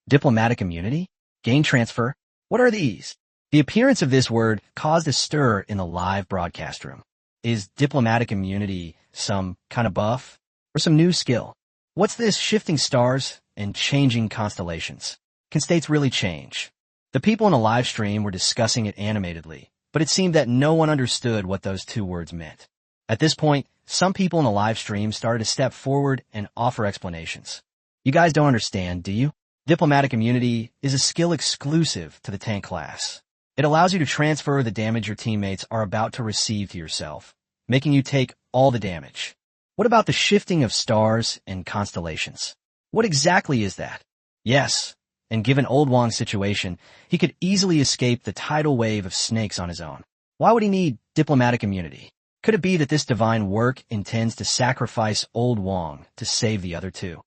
Diplomatic immunity? Gain transfer? What are these? The appearance of this word caused a stir in the live broadcast room. Is diplomatic immunity some kind of buff? Or some new skill? What's this shifting stars and changing constellations? Can states really change? The people in a live stream were discussing it animatedly, but it seemed that no one understood what those two words meant. At this point, some people in the live stream started to step forward and offer explanations. You guys don't understand, do you? Diplomatic immunity is a skill exclusive to the tank class. It allows you to transfer the damage your teammates are about to receive to yourself, making you take all the damage. What about the shifting of stars and constellations? What exactly is that? Yes, and given Old Wang's situation, he could easily escape the tidal wave of snakes on his own. Why would he need diplomatic immunity? Could it be that this divine work intends to sacrifice Old Wang to save the other two?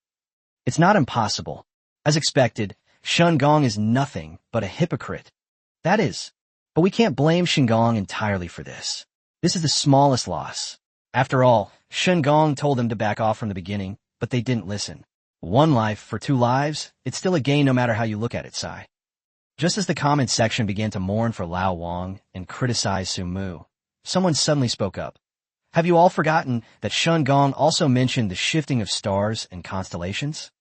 It's not impossible. As expected, Shen Gong is nothing but a hypocrite. That is, but we can't blame Shen Gong entirely for this. This is the smallest loss. After all, Shen Gong told them to back off from the beginning, but they didn't listen. One life for two lives, it's still a gain no matter how you look at it, Sai. Just as the comment section began to mourn for Lao Wang and criticize Su Mu, someone suddenly spoke up. Have you all forgotten that Shen Gong also mentioned the shifting of stars and constellations?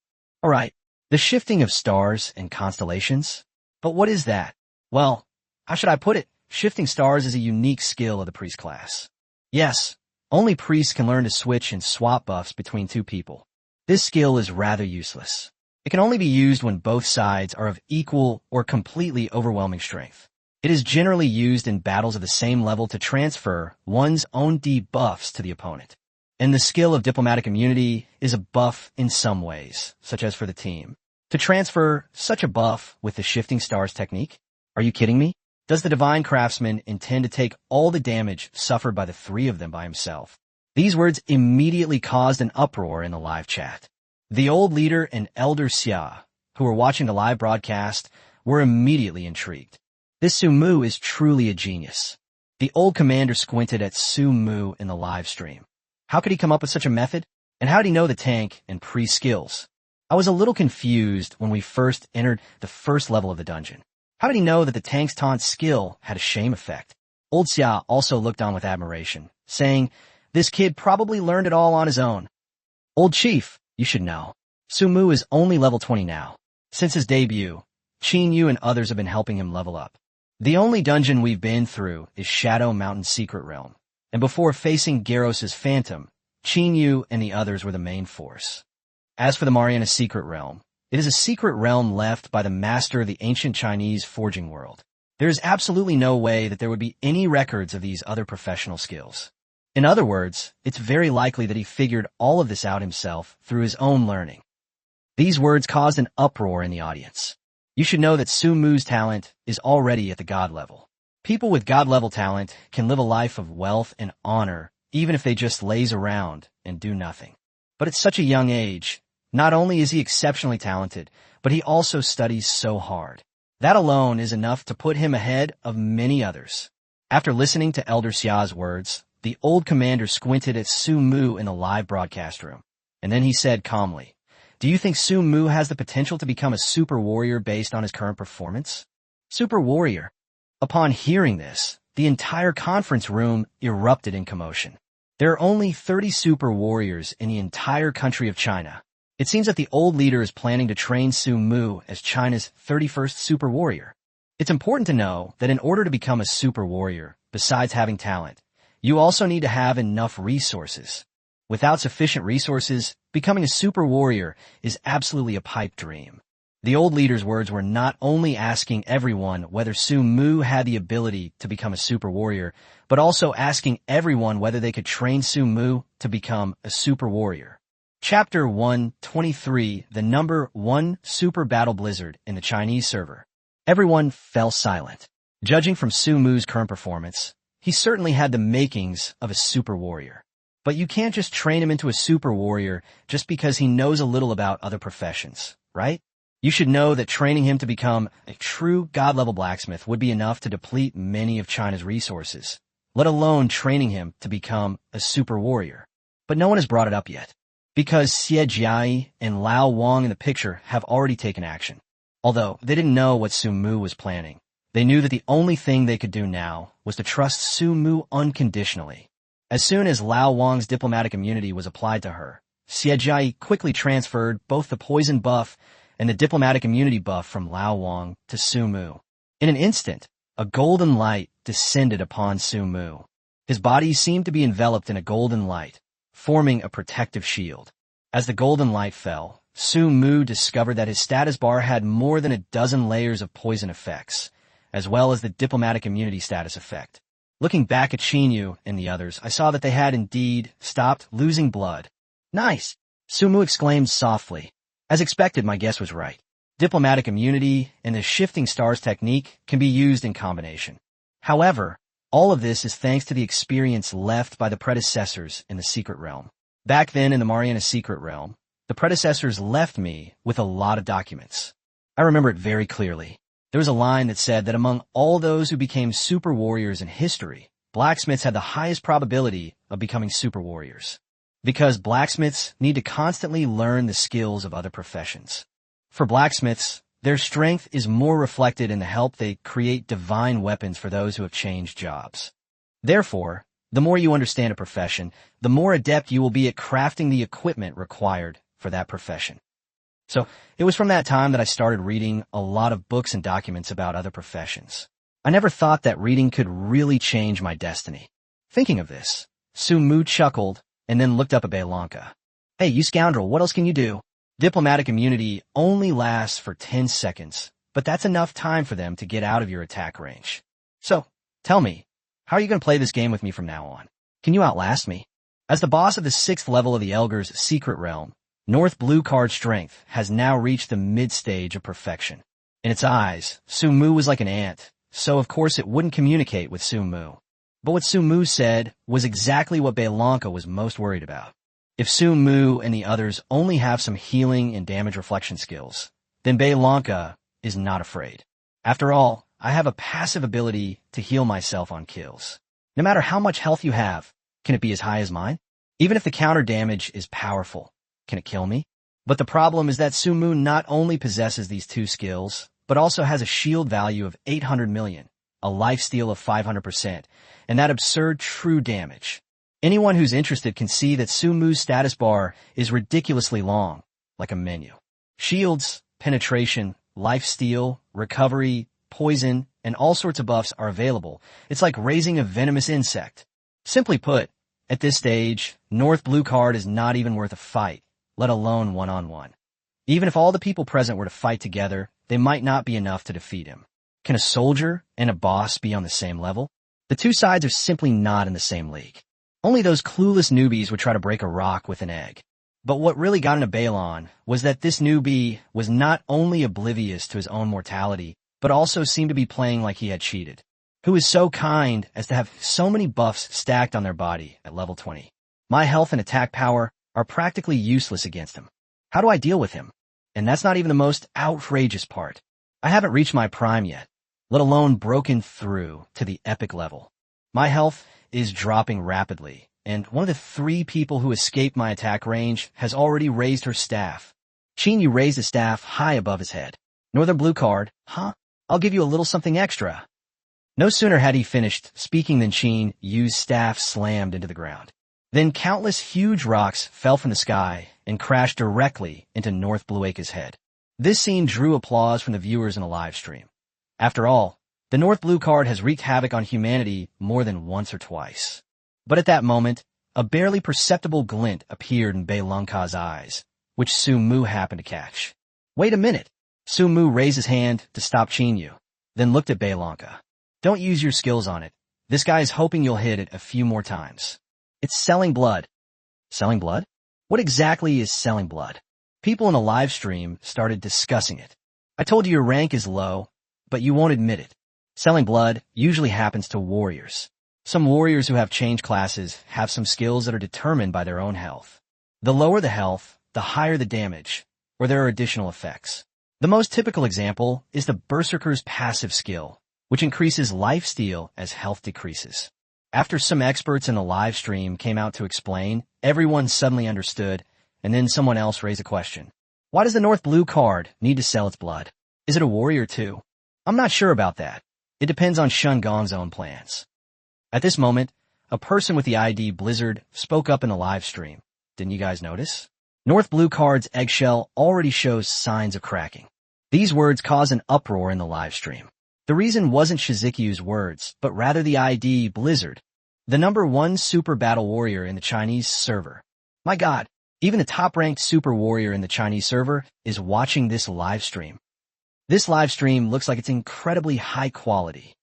Alright, the shifting of stars and constellations? But what is that? Well, how should I put it? Shifting stars is a unique skill of the priest class. Yes, only priests can learn to switch and swap buffs between two people. This skill is rather useless. It can only be used when both sides are of equal or completely overwhelming strength. It is generally used in battles of the same level to transfer one's own debuffs to the opponent. And the skill of diplomatic immunity is a buff in some ways, such as for the team. To transfer such a buff with the shifting stars technique? Are you kidding me? Does the divine craftsman intend to take all the damage suffered by the three of them by himself? These words immediately caused an uproar in the live chat. The old leader and Elder Xia, who were watching the live broadcast, were immediately intrigued. This Su Mu is truly a genius. The old commander squinted at Su Mu in the live stream. How could he come up with such a method? And how did he know the tank and priest skills? I was a little confused when we first entered the first level of the dungeon. How did he know that the tank's taunt skill had a shame effect? Old Xia also looked on with admiration, saying, "This kid probably learned it all on his own." Old Chief, you should know. Su Mu is only level 20 now. Since his debut, Qin Yu and others have been helping him level up. The only dungeon we've been through is Shadow Mountain Secret Realm, and before facing Garros' Phantom, Qin Yu and the others were the main force. As for the Mariana Secret Realm, it is a secret realm left by the master of the ancient Chinese forging world. There is absolutely no way that there would be any records of these other professional skills. In other words, it's very likely that he figured all of this out himself through his own learning. These words caused an uproar in the audience. You should know that Su Mu's talent is already at the god level. People with god level talent can live a life of wealth and honor even if they just laze around and do nothing. But at such a young age, not only is he exceptionally talented, but he also studies so hard. That alone is enough to put him ahead of many others. After listening to Elder Xia's words, the old commander squinted at Su Mu in the live broadcast room, and then he said calmly, "Do you think Su Mu has the potential to become a super warrior based on his current performance?" Super warrior. Upon hearing this, the entire conference room erupted in commotion. There are only 30 super warriors in the entire country of China. It seems that the old leader is planning to train Su Mu as China's 31st super warrior. It's important to know that in order to become a super warrior, besides having talent, you also need to have enough resources. Without sufficient resources, becoming a super warrior is absolutely a pipe dream. The old leader's words were not only asking everyone whether Su Mu had the ability to become a super warrior, but also asking everyone whether they could train Su Mu to become a super warrior. Chapter 123, the number 1 Super Battle Blizzard in the Chinese server. Everyone fell silent. Judging from Su Mu's current performance, he certainly had the makings of a super warrior. But you can't just train him into a super warrior just because he knows a little about other professions, right? You should know that training him to become a true god-level blacksmith would be enough to deplete many of China's resources, let alone training him to become a super warrior. But no one has brought it up yet, because Xie Jiai and Lao Wang in the picture have already taken action. Although they didn't know what Su Mu was planning, they knew that the only thing they could do now was to trust Su Mu unconditionally. As soon as Lao Wang's diplomatic immunity was applied to her, Xie Jiai quickly transferred both the poison buff and the diplomatic immunity buff from Lao Wang to Su Mu. In an instant, a golden light descended upon Su Mu. His body seemed to be enveloped in a golden light, forming a protective shield. As the golden light fell, Su Mu discovered that his status bar had more than a dozen layers of poison effects, as well as the diplomatic immunity status effect. Looking back at Xinyu and the others, I saw that they had indeed stopped losing blood. "Nice!" Su Mu exclaimed softly. As expected, my guess was right. Diplomatic immunity and the shifting stars technique can be used in combination. However, all of this is thanks to the experience left by the predecessors in the Secret Realm. Back then in the Mariana Secret Realm, the predecessors left me with a lot of documents. I remember it very clearly. There was a line that said that among all those who became super warriors in history, blacksmiths had the highest probability of becoming super warriors. Because blacksmiths need to constantly learn the skills of other professions. For blacksmiths, their strength is more reflected in the help they create divine weapons for those who have changed jobs. Therefore, the more you understand a profession, the more adept you will be at crafting the equipment required for that profession. So it was from that time that I started reading a lot of books and documents about other professions. I never thought that reading could really change my destiny. Thinking of this, Su Mu chuckled and then looked up at Beilanka. "Hey, you scoundrel, what else can you do?" Diplomatic immunity only lasts for 10 seconds, but that's enough time for them to get out of your attack range. So, tell me, how are you going to play this game with me from now on? Can you outlast me? As the boss of the 6th level of the Elgar's Secret Realm, North Blue Card Strength has now reached the mid-stage of perfection. In its eyes, Su Mu was like an ant, so of course it wouldn't communicate with Su Mu. But what Su Mu said was exactly what Beilanka was most worried about. If Su Mu and the others only have some healing and damage reflection skills, then Beilanka is not afraid. After all, I have a passive ability to heal myself on kills. No matter how much health you have, can it be as high as mine? Even if the counter damage is powerful, can it kill me? But the problem is that Su Mu not only possesses these two skills, but also has a shield value of 800 million, a lifesteal of 500%, and that absurd true damage. Anyone who's interested can see that Su Mu's status bar is ridiculously long, like a menu. Shields, penetration, lifesteal, recovery, poison, and all sorts of buffs are available. It's like raising a venomous insect. Simply put, at this stage, North Blue Card is not even worth a fight, let alone one-on-one. Even if all the people present were to fight together, they might not be enough to defeat him. Can a soldier and a boss be on the same level? The two sides are simply not in the same league. Only those clueless newbies would try to break a rock with an egg. But what really got into Balon was that this newbie was not only oblivious to his own mortality, but also seemed to be playing like he had cheated. Who is so kind as to have so many buffs stacked on their body at level 20. My health and attack power are practically useless against him. How do I deal with him? And that's not even the most outrageous part. I haven't reached my prime yet, let alone broken through to the epic level. My health is dropping rapidly, and one of the 3 people who escaped my attack range has already raised her staff. Qin Yu raised the staff high above his head. Northern Blue card, huh? I'll give you a little something extra. No sooner had he finished speaking than Qin Yu's staff slammed into the ground. Then countless huge rocks fell from the sky and crashed directly into North Blue Acre's head. This scene drew applause from the viewers in a live stream. After all, the North Blue card has wreaked havoc on humanity more than once or twice. But at that moment, a barely perceptible glint appeared in Bei Longka's eyes, which Su Mu happened to catch. Wait a minute. Su Mu raised his hand to stop Qin Yu, then looked at Bei Longka. Don't use your skills on it. This guy is hoping you'll hit it a few more times. It's selling blood. Selling blood? What exactly is selling blood? People in a live stream started discussing it. I told you your rank is low, but you won't admit it. Selling blood usually happens to warriors. Some warriors who have changed classes have some skills that are determined by their own health. The lower the health, the higher the damage, or there are additional effects. The most typical example is the Berserker's passive skill, which increases lifesteal as health decreases. After some experts in the live stream came out to explain, everyone suddenly understood, and then someone else raised a question. Why does the North Blue card need to sell its blood? Is it a warrior too? I'm not sure about that. It depends on Shun Gong's own plans. At this moment, a person with the ID Blizzard spoke up in the live stream. Didn't you guys notice? North Blue card's eggshell already shows signs of cracking. These words caused an uproar in the live stream. The reason wasn't Shizuku's words, but rather the ID Blizzard, the #1 super battle warrior in the Chinese server. My god, even the top-ranked super warrior in the Chinese server is watching this live stream. This live stream looks like it's incredibly high quality.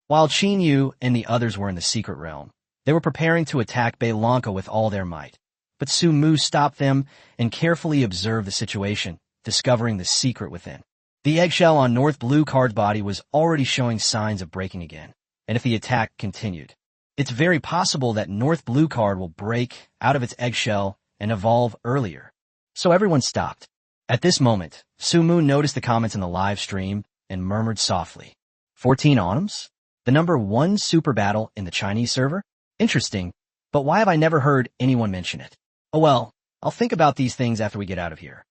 While Qin Yu and the others were in the secret realm, they were preparing to attack Bei Longka with all their might. But Su Mu stopped them and carefully observed the situation, discovering the secret within. The eggshell on North Blue card's body was already showing signs of breaking again, and if the attack continued, it's very possible that North Blue card will break out of its eggshell and evolve earlier. So everyone stopped. At this moment, Su Mu noticed the comments in the live stream and murmured softly, 14 Autumns? The #1 super battle in the Chinese server? Interesting, but why have I never heard anyone mention it? Oh well, I'll think about these things after we get out of here.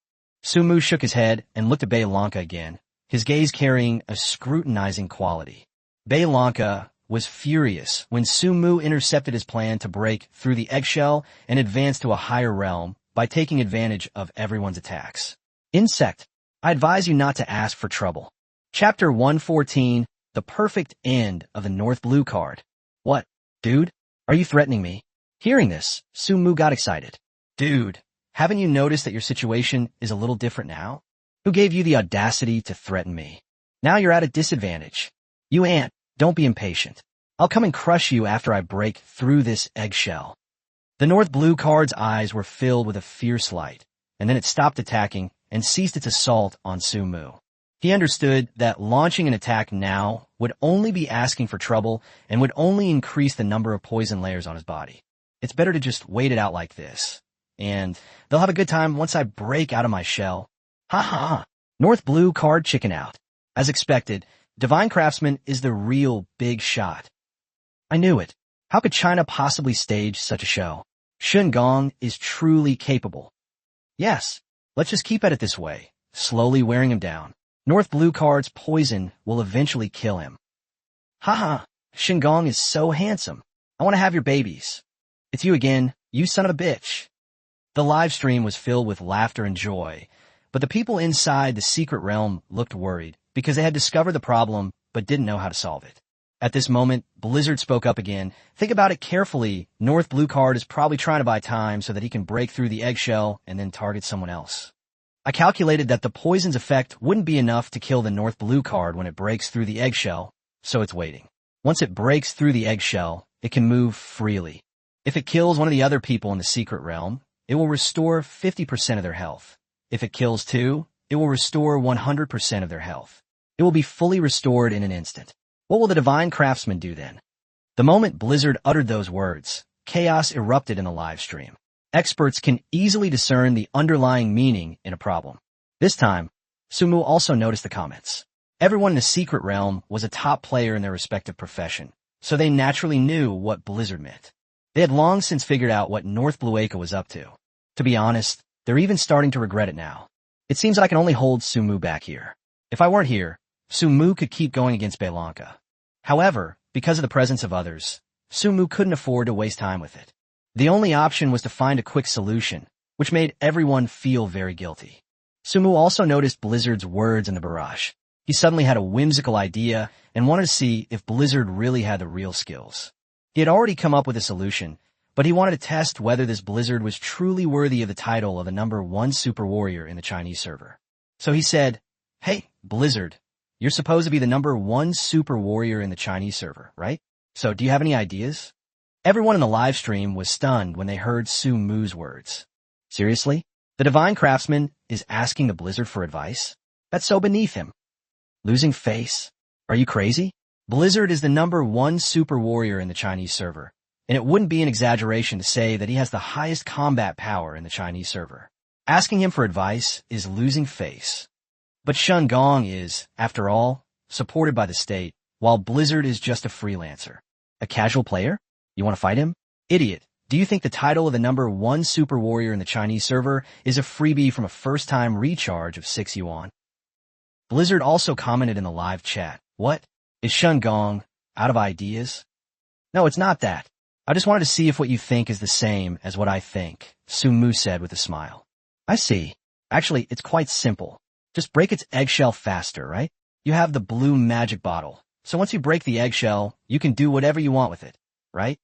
Su Mu shook his head and looked at Bei Longka again, his gaze carrying a scrutinizing quality. Bei Longka was furious when Su Mu intercepted his plan to break through the eggshell and advance to a higher realm by taking advantage of everyone's attacks. Insect, I advise you not to ask for trouble. Chapter 114, The Perfect End of the North Blue card. What, dude? Are you threatening me? Hearing this, Su Mu got excited. Dude, haven't you noticed that your situation is a little different now? Who gave you the audacity to threaten me? Now you're at a disadvantage. You ant, don't be impatient. I'll come and crush you after I break through this eggshell. The North Blue card's eyes were filled with a fierce light, and then it stopped attacking and ceased its assault on Su Mu. He understood that launching an attack now would only be asking for trouble and would only increase the number of poison layers on his body. It's better to just wait it out like this. And they'll have a good time once I break out of my shell. Ha ha ha. North Blue card chicken out. As expected, Divine Craftsman is the real big shot. I knew it. How could China possibly stage such a show? Shun Gong is truly capable. Yes, let's just keep at it this way, slowly wearing him down. North Blue card's poison will eventually kill him. Haha, Shun Gong is so handsome. I want to have your babies. It's you again, you son of a bitch. The live stream was filled with laughter and joy, but the people inside the secret realm looked worried because they had discovered the problem but didn't know how to solve it. At this moment, Blizzard spoke up again. Think about it carefully. North Blue card is probably trying to buy time so that he can break through the eggshell and then target someone else. I calculated that the poison's effect wouldn't be enough to kill the North Blue card when it breaks through the eggshell, so it's waiting. Once it breaks through the eggshell, it can move freely. If it kills one of the other people in the secret realm, it will restore 50% of their health. If it kills 2, it will restore 100% of their health. It will be fully restored in an instant. What will the Divine Craftsman do then? The moment Blizzard uttered those words, chaos erupted in the live stream. Experts can easily discern the underlying meaning in a problem. This time, Sumu also noticed the comments. Everyone in the secret realm was a top player in their respective profession, so they naturally knew what Blizzard meant. They had long since figured out what North Blueacre was up to. To be honest, they're even starting to regret it now. It seems that I can only hold Sumu back here. If I weren't here, Sumu could keep going against Belanka. However, because of the presence of others, Sumu couldn't afford to waste time with it. The only option was to find a quick solution, which made everyone feel very guilty. Sumu also noticed Blizzard's words in the barrage. He suddenly had a whimsical idea and wanted to see if Blizzard really had the real skills. He had already come up with a solution, but he wanted to test whether this Blizzard was truly worthy of the title of the #1 super warrior in the Chinese server. So he said, "Hey, Blizzard, you're supposed to be the #1 super warrior in the Chinese server, right? So do you have any ideas?" Everyone in the live stream was stunned when they heard Sumu's words. Seriously? The Divine Craftsman is asking the Blizzard for advice? That's so beneath him. Losing face? Are you crazy? Blizzard is the #1 super warrior in the Chinese server, and it wouldn't be an exaggeration to say that he has the highest combat power in the Chinese server. Asking him for advice is losing face. But Shen Gong is, after all, supported by the state, while Blizzard is just a freelancer. A casual player? You want to fight him? Idiot. Do you think the title of the #1 super warrior in the Chinese server is a freebie from a first-time recharge of 6 yuan? Blizzard also commented in the live chat, "What? Is Shen Gong out of ideas?" "No, it's not that. I just wanted to see if what you think is the same as what I think," Sumu said with a smile. "I see. Actually, it's quite simple. Just break its eggshell faster, right? You have the blue magic bottle, so once you break the eggshell, you can do whatever you want with it, right?"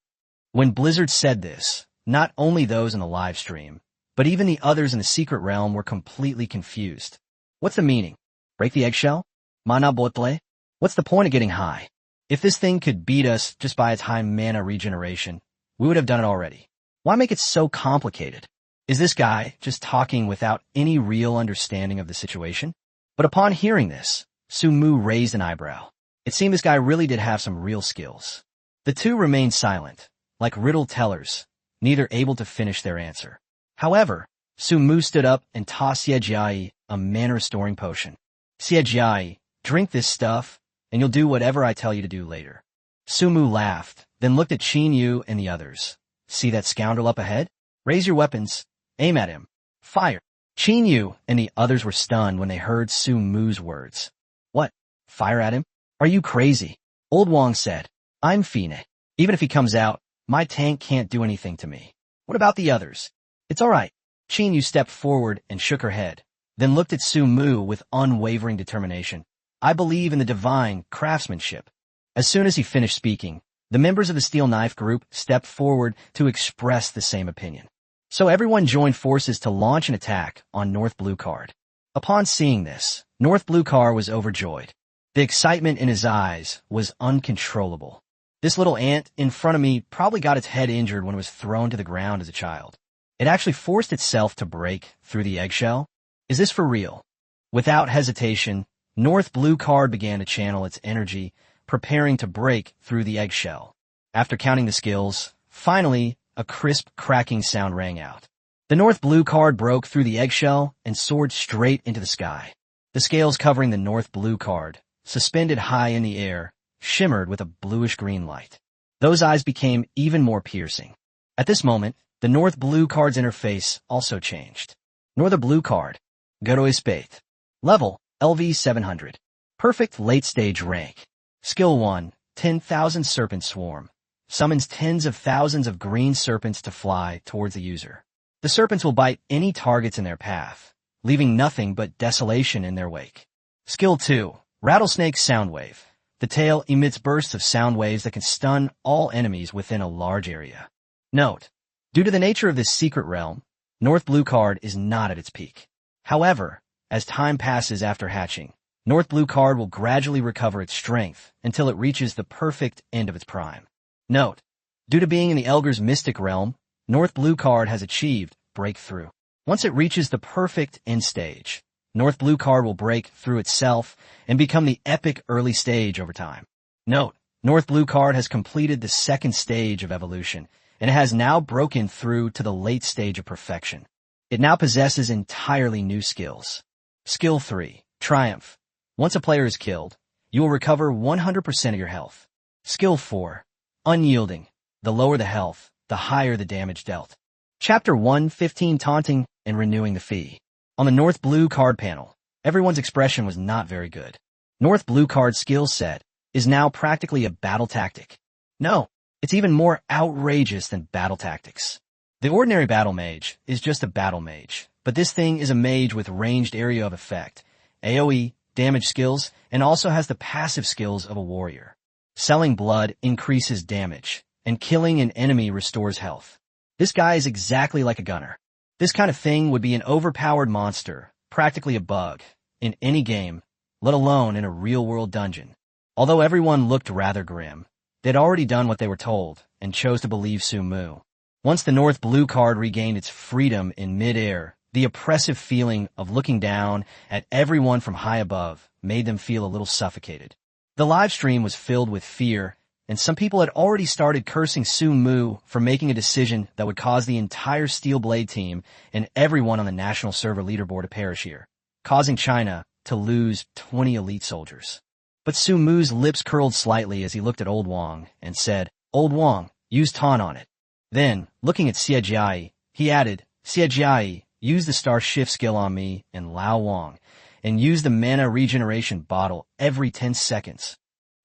When Blizzard said this, not only those in the live stream, but even the others in the secret realm were completely confused. What's the meaning? Break the eggshell? Mana botle? What's the point of getting high? If this thing could beat us just by its high mana regeneration, we would have done it already. Why make it so complicated? Is this guy just talking without any real understanding of the situation? But upon hearing this, Sumu raised an eyebrow. It seemed this guy really did have some real skills. The two remained silent, like riddle tellers, neither able to finish their answer. However, Sumu stood up and tossed Xiejiai a mana-restoring potion. "Xiejiai, drink this stuff, and you'll do whatever I tell you to do later." Sumu laughed, then looked at Qin Yu and the others. "See that scoundrel up ahead? Raise your weapons. Aim at him. Fire." Qin Yu and the others were stunned when they heard Sumu's words. "What? Fire at him? Are you crazy?" Old Wang said, "I'm Fine. Even if he comes out, my tank can't do anything to me. What about the others?" "It's all right." Qin Yu stepped forward and shook her head, then looked at Sumu with unwavering determination. "I believe in the divine craftsmanship." As soon as he finished speaking, the members of the Steel Knife group stepped forward to express the same opinion. So everyone joined forces to launch an attack on North Blueacre. Upon seeing this, North Blueacre was overjoyed. The excitement in his eyes was uncontrollable. This little ant in front of me probably got its head injured when it was thrown to the ground as a child. It actually forced itself to break through the eggshell. Is this for real? Without hesitation, North Blueacre began to channel its energy, preparing to break through the eggshell. After counting the skills, finally, a crisp, cracking sound rang out. The North Blueacre broke through the eggshell and soared straight into the sky. The scales covering the North Blueacre, suspended high in the air, shimmered with a bluish-green light. Those eyes became even more piercing. At this moment, the North Blueacre's interface also changed. North Blueacre, Goro Espate. Level, LV 700. Perfect late-stage rank. Skill 1, 10,000 Serpent Swarm. Summons tens of thousands of green serpents to fly towards the user. The serpents will bite any targets in their path, leaving nothing but desolation in their wake. Skill 2, Rattlesnake Soundwave. The tail emits bursts of sound waves that can stun all enemies within a large area. Note, due to the nature of this secret realm, North Blueacre is not at its peak. However, as time passes after hatching, North Blueacre will gradually recover its strength until it reaches the perfect end of its prime. Note, due to being in the Elgar's mystic realm, North Blueacre has achieved breakthrough. Once it reaches the perfect end stage, North Blueacre will break through itself and become the epic early stage over time. Note, North Blueacre has completed the second stage of evolution, and it has now broken through to the late stage of perfection. It now possesses entirely new skills. Skill 3. Triumph. Once a player is killed, you will recover 100% of your health. Skill 4. Unyielding. The lower the health, the higher the damage dealt. Chapter 1:15 Taunting and Renewing the Fee. On the North Blue card panel, everyone's expression was not very good. North Blue card's skill set is now practically a battle tactic. No, it's even more outrageous than battle tactics. The ordinary battle mage is just a battle mage, but this thing is a mage with ranged area of effect, AoE, damage skills, and also has the passive skills of a warrior. Selling blood increases damage, and killing an enemy restores health. This guy is exactly like a gunner. This kind of thing would be an overpowered monster, practically a bug, in any game, let alone in a real-world dungeon. Although everyone looked rather grim, they'd already done what they were told and chose to believe Su Mu. Once the North Blue card regained its freedom in mid-air, the oppressive feeling of looking down at everyone from high above made them feel a little suffocated. The live stream was filled with fear, and some people had already started cursing Su Mu for making a decision that would cause the entire Steel Blade team and everyone on the national server leaderboard to perish here, causing China to lose 20 elite soldiers. But Su Mu's lips curled slightly as he looked at Old Wang and said, "Old Wang, use taunt on it." Then, looking at Xie Jiai, he added, "Xie Jiai, use the Star Shift skill on me and Lao Wang, and use the mana regeneration bottle every 10 seconds.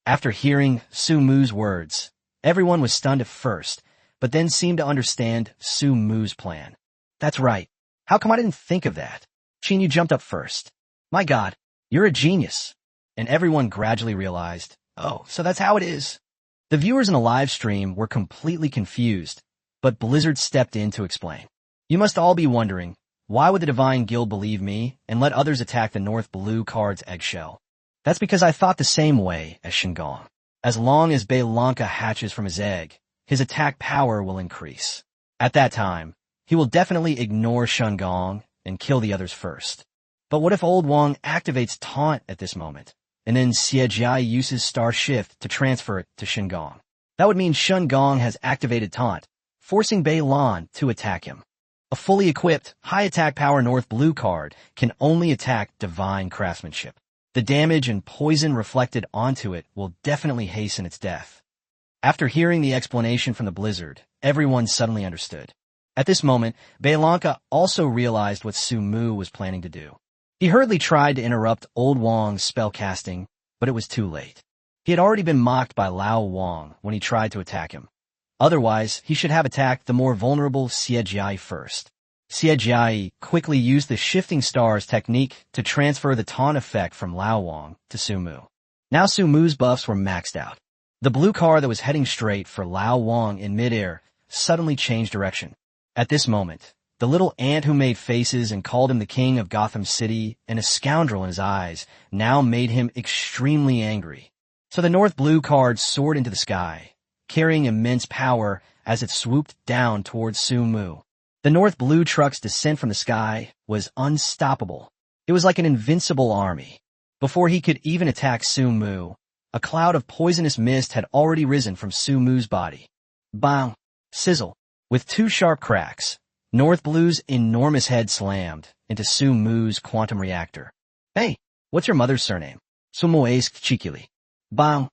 After hearing Su Mu's words, everyone was stunned at first, but then seemed to understand Su Mu's plan. That's right. How come I didn't think of that? Qin, you jumped up first. My God, you're a genius. And everyone gradually realized, oh, so that's how it is. The viewers in the live stream were completely confused, but Blizzard stepped in to explain. You must all be wondering, why would the Divine Guild believe me and let others attack the North Blue card's eggshell? That's because I thought the same way as Shingon. As long as Beylanka hatches from his egg, his attack power will increase. At that time, he will definitely ignore Shingon and kill the others first. But what if Old Wang activates Taunt at this moment, and then Xie Jiai uses Star Shift to transfer it to Shingon? That would mean Shingon has activated Taunt, forcing Beilan to attack him. A fully equipped, high-attack power North Blue card can only attack Divine Craftsmanship. The damage and poison reflected onto it will definitely hasten its death. After hearing the explanation from the Blizzard, everyone suddenly understood. At this moment, Beylanka also realized what Su Mu was planning to do. He hurriedly tried to interrupt Old Wang's spell casting, but it was too late. He had already been mocked by Lao Wang when he tried to attack him. Otherwise, he should have attacked the more vulnerable Xie Jiai first. Xie Jiai quickly used the Shifting Stars technique to transfer the taunt effect from Lao Wang to Su Mu. Now Su Mu's buffs were maxed out. The blue car that was heading straight for Lao Wang in midair suddenly changed direction. At this moment, the little ant who made faces and called him the king of Gotham City and a scoundrel in his eyes now made him extremely angry. So the North Blue card soared into the sky, carrying immense power as it swooped down towards Su Mu. The North Blue truck's descent from the sky was unstoppable. It was like an invincible army. Before he could even attack Su Mu, a cloud of poisonous mist had already risen from Su Mu's body. Bang! Sizzle! With two sharp cracks, North Blue's enormous head slammed into Su Mu's quantum reactor. Hey, what's your mother's surname? Sumoesk Chikili. Bang!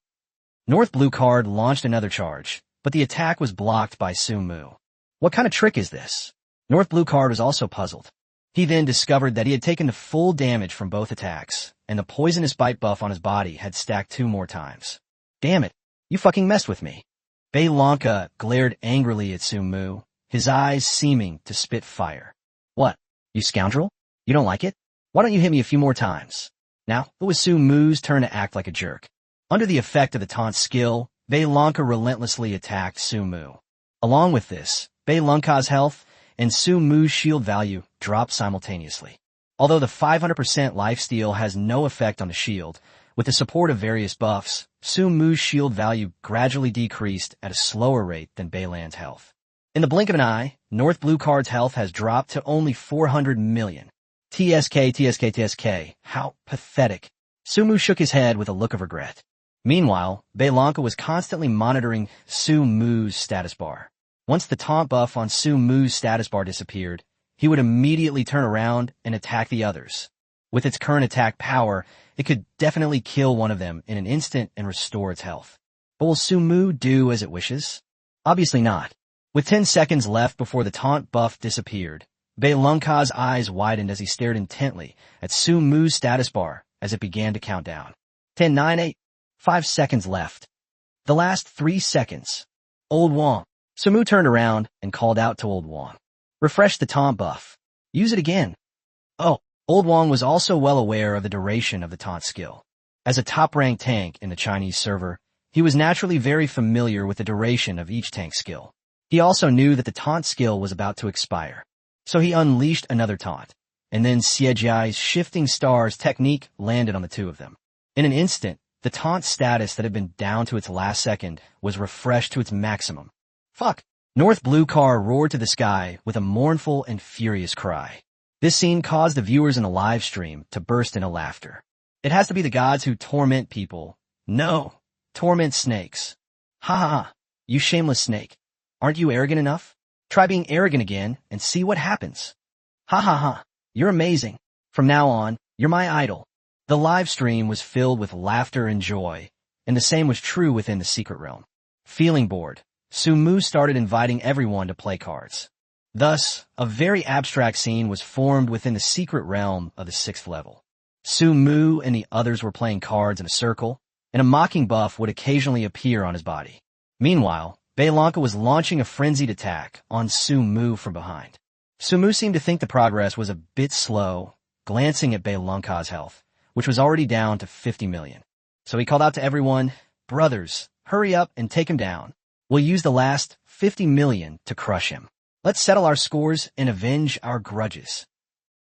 North Blue card launched another charge, but the attack was blocked by Su Mu. What kind of trick is this? North Blue card was also puzzled. He then discovered that he had taken the full damage from both attacks, and the poisonous bite buff on his body had stacked 2 more times. Damn it, you fucking messed with me. Beylanka glared angrily at Su Mu, his eyes seeming to spit fire. What, you scoundrel? You don't like it? Why don't you hit me a few more times? Now, it was Su Mu's turn to act like a jerk. Under the effect of the taunt skill, Beylanka relentlessly attacked Su Mu. Along with this, Beylanka's health and Su Mu's shield value dropped simultaneously. Although the 500% lifesteal has no effect on the shield, with the support of various buffs, Su Mu's shield value gradually decreased at a slower rate than Beilan's health. In the blink of an eye, North Blue card's health has dropped to only 400 million. TSK. How pathetic. Su Mu shook his head with a look of regret. Meanwhile, Beylanka was constantly monitoring Su Mu's status bar. Once the taunt buff on Su Mu's status bar disappeared, he would immediately turn around and attack the others. With its current attack power, it could definitely kill one of them in an instant and restore its health. But will Sumu do as it wishes? Obviously not. With 10 seconds left before the taunt buff disappeared, Beilunka's eyes widened as he stared intently at Sumu's status bar as it began to count down. 10, 9, 8, 5 seconds left. The last 3 seconds. Old Wong. Sumu turned around and called out to Old Wong. Refresh the taunt buff. Use it again. Oh, Old Wong was also well aware of the duration of the taunt skill. As a top-ranked tank in the Chinese server, he was naturally very familiar with the duration of each tank skill. He also knew that the taunt skill was about to expire. So he unleashed another taunt, and then Xiejiai's shifting stars technique landed on the two of them. In an instant, the taunt status that had been down to its last second was refreshed to its maximum. Fuck! North Blue Car roared to the sky with a mournful and furious cry. This scene caused the viewers in the live stream to burst into laughter. It has to be the gods who torment people. No, torment snakes. Ha ha ha, you shameless snake. Aren't you arrogant enough? Try being arrogant again and see what happens. Ha ha ha, you're amazing. From now on, you're my idol. The live stream was filled with laughter and joy, and the same was true within the secret realm. Feeling bored, Sumu started inviting everyone to play cards. Thus, a very abstract scene was formed within the secret realm of the 6th level. Sumu and the others were playing cards in a circle, and a mocking buff would occasionally appear on his body. Meanwhile, Beilunka was launching a frenzied attack on Sumu from behind. Sumu seemed to think the progress was a bit slow, glancing at Beilunka's health, which was already down to 50 million. So he called out to everyone, "Brothers, hurry up and take him down. We'll use the last 50 million to crush him. Let's settle our scores and avenge our grudges."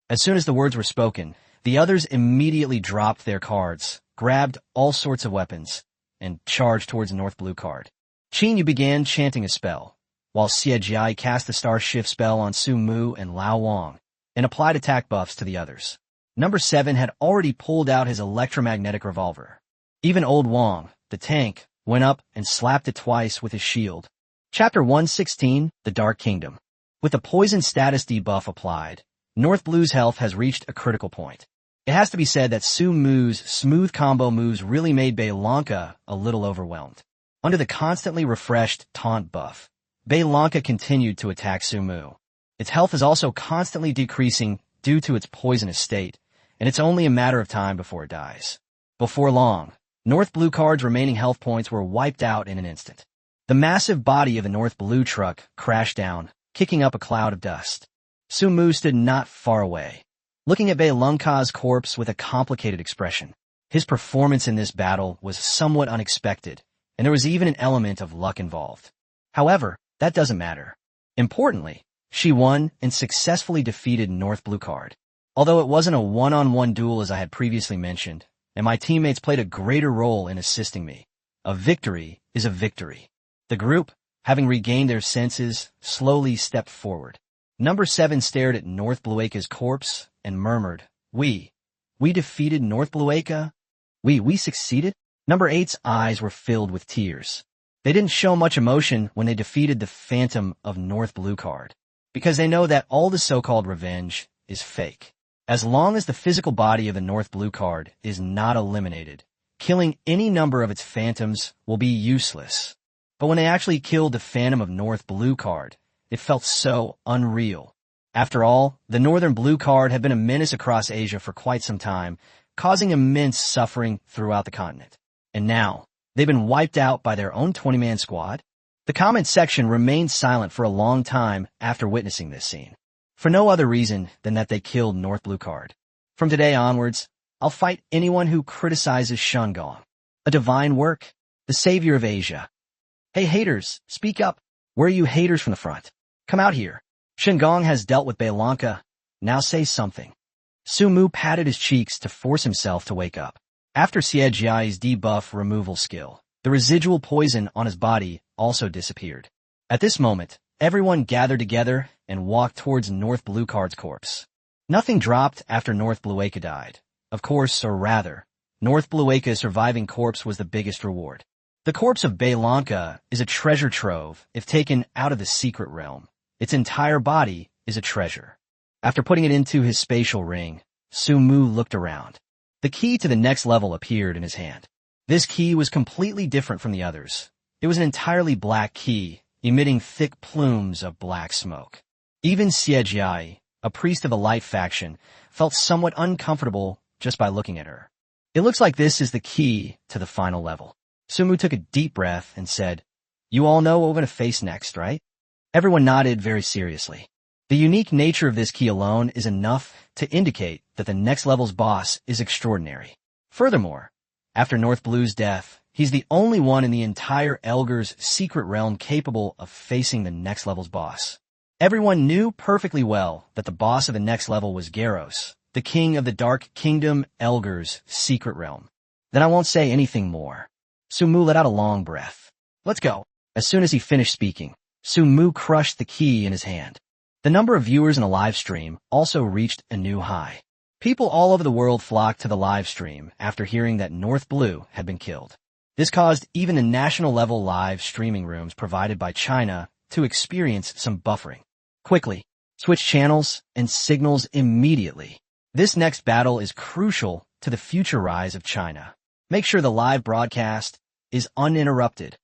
As soon as the words were spoken, the others immediately dropped their cards, grabbed all sorts of weapons, and charged towards North Blue Card. Qin began chanting a spell, while Xiejiai cast the Star Shift spell on Sumu and Lao Wang, and applied attack buffs to the others. Number 7 had already pulled out his electromagnetic revolver. Even Old Wang, the tank, went up and slapped it twice with his shield. Chapter 116, The Dark Kingdom. With the poison status debuff applied, North Blue's health has reached a critical point. It has to be said that Sumu's smooth combo moves really made Beilunka a little overwhelmed. Under the constantly refreshed taunt buff, Beilunka continued to attack Sumu. Its health is also constantly decreasing due to its poisonous state, and it's only a matter of time before it dies. Before long, North Blue Card's remaining health points were wiped out in an instant. The massive body of the North Blue truck crashed down, kicking up a cloud of dust. Sumu stood not far away, looking at Beilunka's corpse with a complicated expression. His performance in this battle was somewhat unexpected, and there was even an element of luck involved. However, that doesn't matter. Importantly, she won and successfully defeated North Blue Card. Although it wasn't a one-on-one duel as I had previously mentioned, and my teammates played a greater role in assisting me, a victory is a victory. The group, having regained their senses, slowly stepped forward. Number 7 stared at North Blueka's corpse and murmured, We defeated North Blueka? We succeeded? Number 8's eyes were filled with tears. They didn't show much emotion when they defeated the Phantom of North Blue Card, because they know that all the so-called revenge is fake. As long as the physical body of the North Blue Card is not eliminated, killing any number of its phantoms will be useless. But when they actually killed the Phantom of North Blue Card, it felt so unreal. After all, the Northern Blue Card had been a menace across Asia for quite some time, causing immense suffering throughout the continent. And now, they've been wiped out by their own 20-man squad? The comment section remained silent for a long time after witnessing this scene, for no other reason than that they killed North Blue Card. From today onwards, I'll fight anyone who criticizes Shenggong, a divine work, the savior of Asia. Hey haters, speak up. Where are you haters from the front? Come out here. Shenggong has dealt with Beilunka. Now say something. Sumu patted his cheeks to force himself to wake up. After Xiejiai's debuff removal skill, the residual poison on his body also disappeared. At this moment, everyone gathered together and walked towards North Blue Card's corpse. Nothing dropped after North Blueka died. Of course, or rather, North Blueka's surviving corpse was the biggest reward. The corpse of Beilunka is a treasure trove if taken out of the secret realm. Its entire body is a treasure. After putting it into his spatial ring, Su Mu looked around. The key to the next level appeared in his hand. This key was completely different from the others. It was an entirely black key, emitting thick plumes of black smoke. Even Xie Jiai, a priest of the Light faction, felt somewhat uncomfortable just by looking at her. It looks like this is the key to the final level. Su Mu took a deep breath and said, "You all know what we're going to face next, right?" Everyone nodded very seriously. The unique nature of this key alone is enough to indicate that the next level's boss is extraordinary. Furthermore, after North Blue's death, he's the only one in the entire Elgar's secret realm capable of facing the next level's boss. Everyone knew perfectly well that the boss of the next level was Garros, the king of the Dark Kingdom, Elgar's secret realm. Then I won't say anything more. Su Mu let out a long breath. "Let's go." As soon as he finished speaking, Su Mu crushed the key in his hand. The number of viewers in the live stream also reached a new high. People all over the world flocked to the live stream after hearing that North Blue had been killed. This caused even the national-level live streaming rooms provided by China to experience some buffering. Quickly, switch channels and signals immediately. This next battle is crucial to the future rise of China. Make sure the live broadcast is uninterrupted.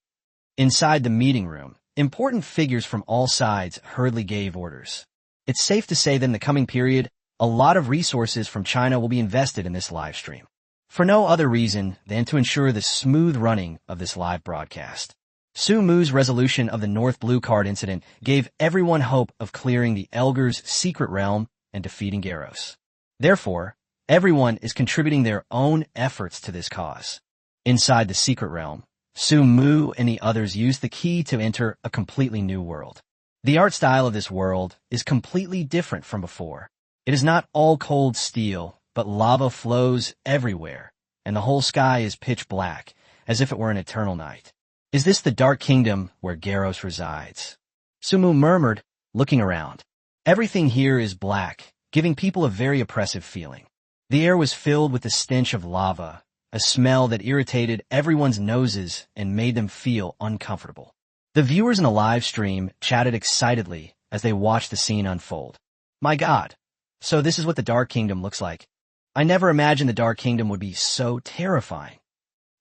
Inside the meeting room, important figures from all sides hurriedly gave orders. It's safe to say that in the coming period, a lot of resources from China will be invested in this live stream, for no other reason than to ensure the smooth running of this live broadcast. Su Mu's resolution of the North Blue card incident gave everyone hope of clearing the Elgar's secret realm and defeating Garros. Therefore, everyone is contributing their own efforts to this cause. Inside the secret realm, Su Mu and the others used the key to enter a completely new world. The art style of this world is completely different from before. It is not all cold steel, but lava flows everywhere, and the whole sky is pitch black, as if it were an eternal night. Is this the Dark Kingdom where Garros resides? Su Mu murmured, looking around. Everything here is black, giving people a very oppressive feeling. The air was filled with the stench of lava, a smell that irritated everyone's noses and made them feel uncomfortable. The viewers in the live stream chatted excitedly as they watched the scene unfold. My God, so this is what the Dark Kingdom looks like. I never imagined the Dark Kingdom would be so terrifying.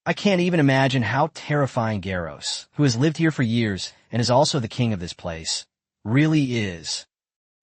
I can't even imagine how terrifying Garros, who has lived here for years and is also the king of this place, really is.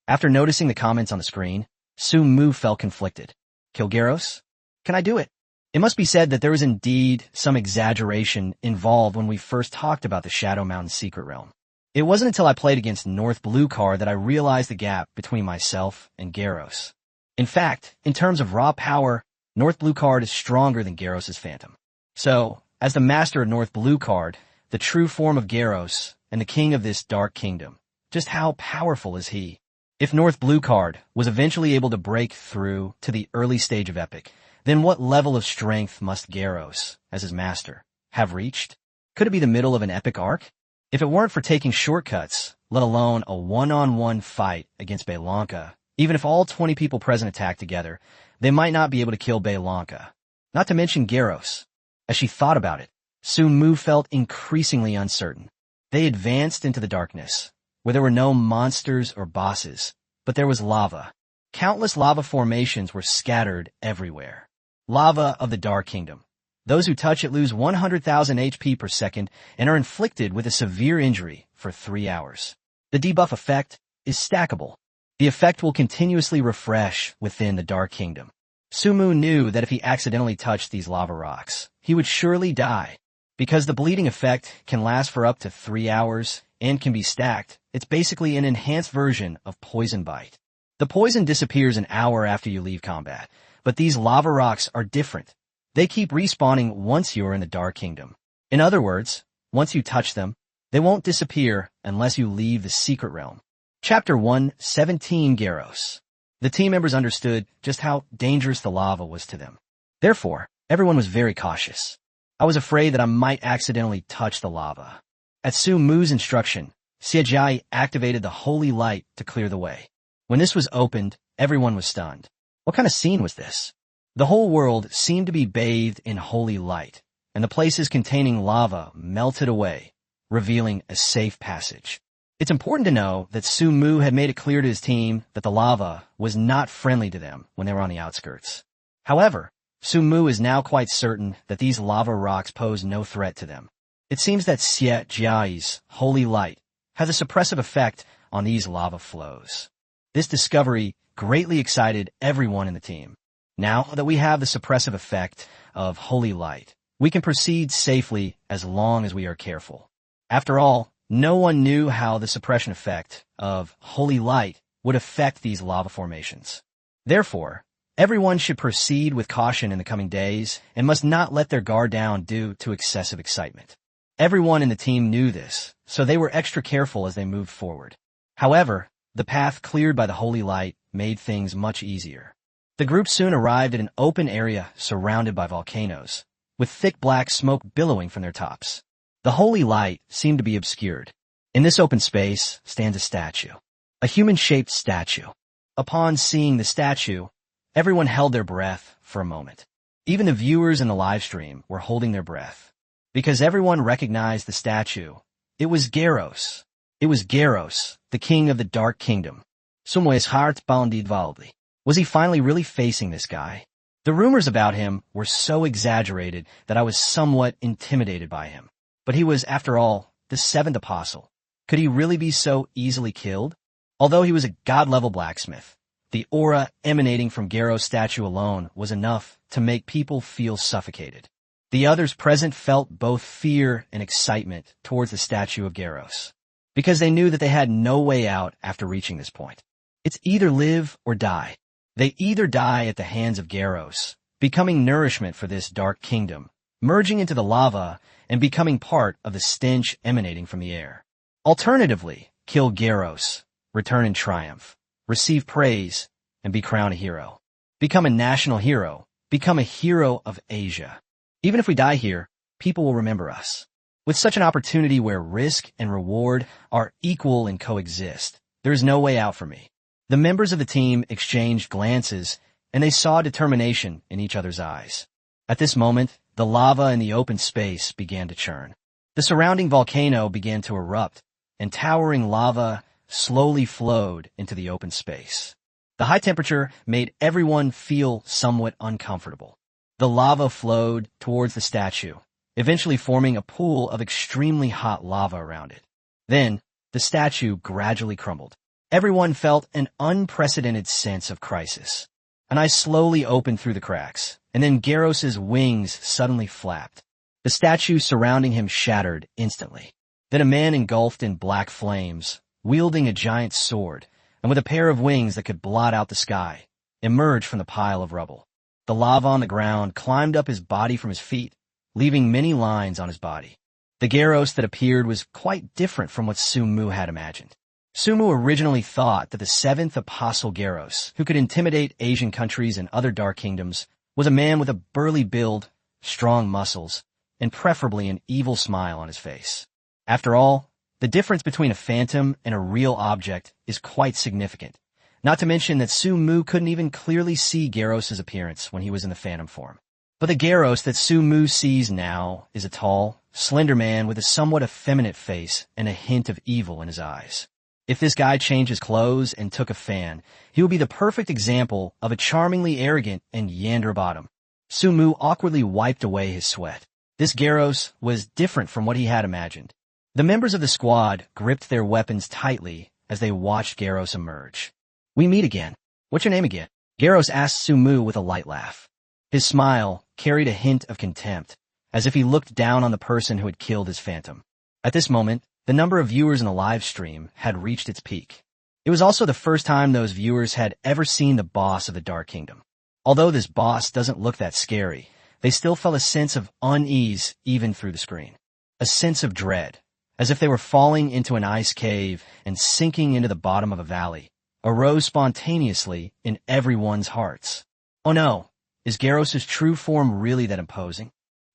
After noticing the comments on the screen, Su Mu felt conflicted. Kill Garros? Can I do it? It must be said that there was indeed some exaggeration involved when we first talked about the Shadow Mountain secret realm. It wasn't until I played against North Blue card that I realized the gap between myself and Garros. In fact, in terms of raw power, North Blue card is stronger than Garros' Phantom. So, as the master of North Blue card, the true form of Garros, and the king of this Dark Kingdom, just how powerful is he? If North Blue card was eventually able to break through to the early stage of Epic, then what level of strength must Garros, as his master, have reached? Could it be the middle of an epic arc? If it weren't for taking shortcuts, let alone a one-on-one fight against Beylanka, even if all 20 people present attack together, they might not be able to kill Beylanka. Not to mention Garros. As she thought about it, Su Mu felt increasingly uncertain. They advanced into the darkness, where there were no monsters or bosses, but there was lava. Countless lava formations were scattered everywhere. Lava of the Dark Kingdom. Those who touch it lose 100,000 HP per second and are inflicted with a severe injury for 3 hours. The debuff effect is stackable. The effect will continuously refresh within the Dark Kingdom. Su Mu knew that if he accidentally touched these lava rocks, he would surely die. Because the bleeding effect can last for up to 3 hours and can be stacked, it's basically an enhanced version of Poison Bite. The poison disappears an hour after you leave combat, but these lava rocks are different. They keep respawning once you're in the Dark Kingdom. In other words, once you touch them, they won't disappear unless you leave the secret realm. Chapter 1:17 Garros. The team members understood just how dangerous the lava was to them. Therefore, everyone was very cautious. I was afraid that I might accidentally touch the lava. At Su Mu's instruction, Xie Jiai activated the holy light to clear the way. When this was opened, everyone was stunned. What kind of scene was this? The whole world seemed to be bathed in holy light, and the places containing lava melted away, revealing a safe passage. It's important to know that Su Mu had made it clear to his team that the lava was not friendly to them when they were on the outskirts. However, Su Mu is now quite certain that these lava rocks pose no threat to them. It seems that Xie Jiai's holy light has a suppressive effect on these lava flows. This discovery greatly excited everyone in the team. Now that we have the suppressive effect of holy light, we can proceed safely as long as we are careful. After all, no one knew how the suppression effect of holy light would affect these lava formations. Therefore, everyone should proceed with caution in the coming days and must not let their guard down due to excessive excitement. Everyone in the team knew this, so they were extra careful as they moved forward. However, the path cleared by the holy light made things much easier. The group soon arrived at an open area surrounded by volcanoes, with thick black smoke billowing from their tops. The holy light seemed to be obscured. In this open space stands a statue, a human-shaped statue. Upon seeing the statue, everyone held their breath for a moment. Even the viewers in the live stream were holding their breath, because everyone recognized the statue. It was Garros. It was Garros, the king of the Dark Kingdom. Sumway's heart bounded wildly. Was he finally really facing this guy? The rumors about him were so exaggerated that I was somewhat intimidated by him. But he was, after all, the seventh apostle. Could he really be so easily killed? Although he was a god-level blacksmith, the aura emanating from Garros' statue alone was enough to make people feel suffocated. The others present felt both fear and excitement towards the statue of Garros, because they knew that they had no way out after reaching this point. It's either live or die. They either die at the hands of Garros, becoming nourishment for this dark kingdom, merging into the lava and becoming part of the stench emanating from the air. Alternatively, kill Garros, return in triumph, receive praise, and be crowned a hero. Become a national hero, become a hero of Asia. Even if we die here, people will remember us. With such an opportunity where risk and reward are equal and coexist, there is no way out for me. The members of the team exchanged glances, and they saw determination in each other's eyes. At this moment, the lava in the open space began to churn. The surrounding volcano began to erupt, and towering lava slowly flowed into the open space. The high temperature made everyone feel somewhat uncomfortable. The lava flowed towards the statue, eventually forming a pool of extremely hot lava around it. Then, the statue gradually crumbled. Everyone felt an unprecedented sense of crisis. An eye slowly opened through the cracks, and then Garros' wings suddenly flapped. The statue surrounding him shattered instantly. Then a man engulfed in black flames, wielding a giant sword, and with a pair of wings that could blot out the sky, emerged from the pile of rubble. The lava on the ground climbed up his body from his feet, leaving many lines on his body. The Garros that appeared was quite different from what Su Mu had imagined. Su Mu originally thought that the seventh apostle Garros, who could intimidate Asian countries and other dark kingdoms, was a man with a burly build, strong muscles, and preferably an evil smile on his face. After all, the difference between a phantom and a real object is quite significant, not to mention that Su Mu couldn't even clearly see Garros' appearance when he was in the phantom form. But the Garros that Su Mu sees now is a tall, slender man with a somewhat effeminate face and a hint of evil in his eyes. If this guy changed his clothes and took a fan, he would be the perfect example of a charmingly arrogant and Yandra bottom. Su Mu awkwardly wiped away his sweat. This Garros was different from what he had imagined. The members of the squad gripped their weapons tightly as they watched Garros emerge. "We meet again. What's your name again?" Garros asked Su Mu with a light laugh. His smile carried a hint of contempt, as if he looked down on the person who had killed his phantom. At this moment, the number of viewers in the live stream had reached its peak. It was also the first time those viewers had ever seen the boss of the Dark Kingdom. Although this boss doesn't look that scary, they still felt a sense of unease even through the screen. A sense of dread, as if they were falling into an ice cave and sinking into the bottom of a valley, arose spontaneously in everyone's hearts. Oh no, is Garros' true form really that imposing?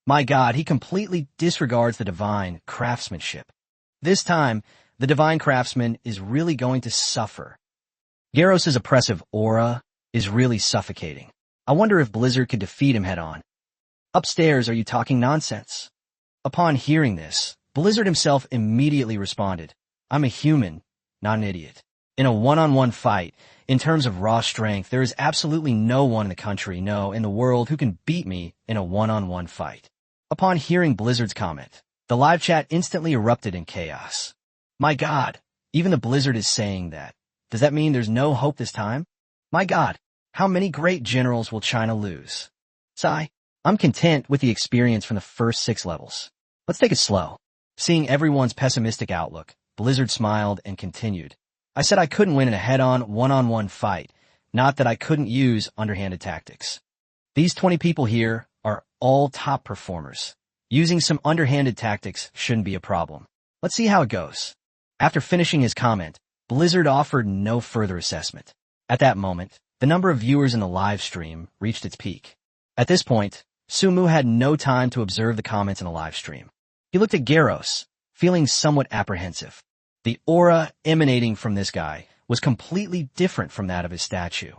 My God, he completely disregards the divine craftsmanship. This time, the divine craftsman is really going to suffer. Garros' oppressive aura is really suffocating. I wonder if Blizzard could defeat him head-on. Upstairs, are you talking nonsense? Upon hearing this, Blizzard himself immediately responded, I'm a human, not an idiot. In a one-on-one fight, in terms of raw strength, there is absolutely no one in the country, no, in the world who can beat me in a one-on-one fight. Upon hearing Blizzard's comment, the live chat instantly erupted in chaos. My God, even the Blizzard is saying that. Does that mean there's no hope this time? My God, how many great generals will China lose? Sigh. I'm content with the experience from the first 6 levels. Let's take it slow. Seeing everyone's pessimistic outlook, Blizzard smiled and continued. I said I couldn't win in a head-on, one-on-one fight, not that I couldn't use underhanded tactics. These 20 people here are all top performers. Using some underhanded tactics shouldn't be a problem. Let's see how it goes. After finishing his comment, Blizzard offered no further assessment. At that moment, the number of viewers in the live stream reached its peak. At this point, Sumu had no time to observe the comments in the live stream. He looked at Garros, feeling somewhat apprehensive. The aura emanating from this guy was completely different from that of his statue.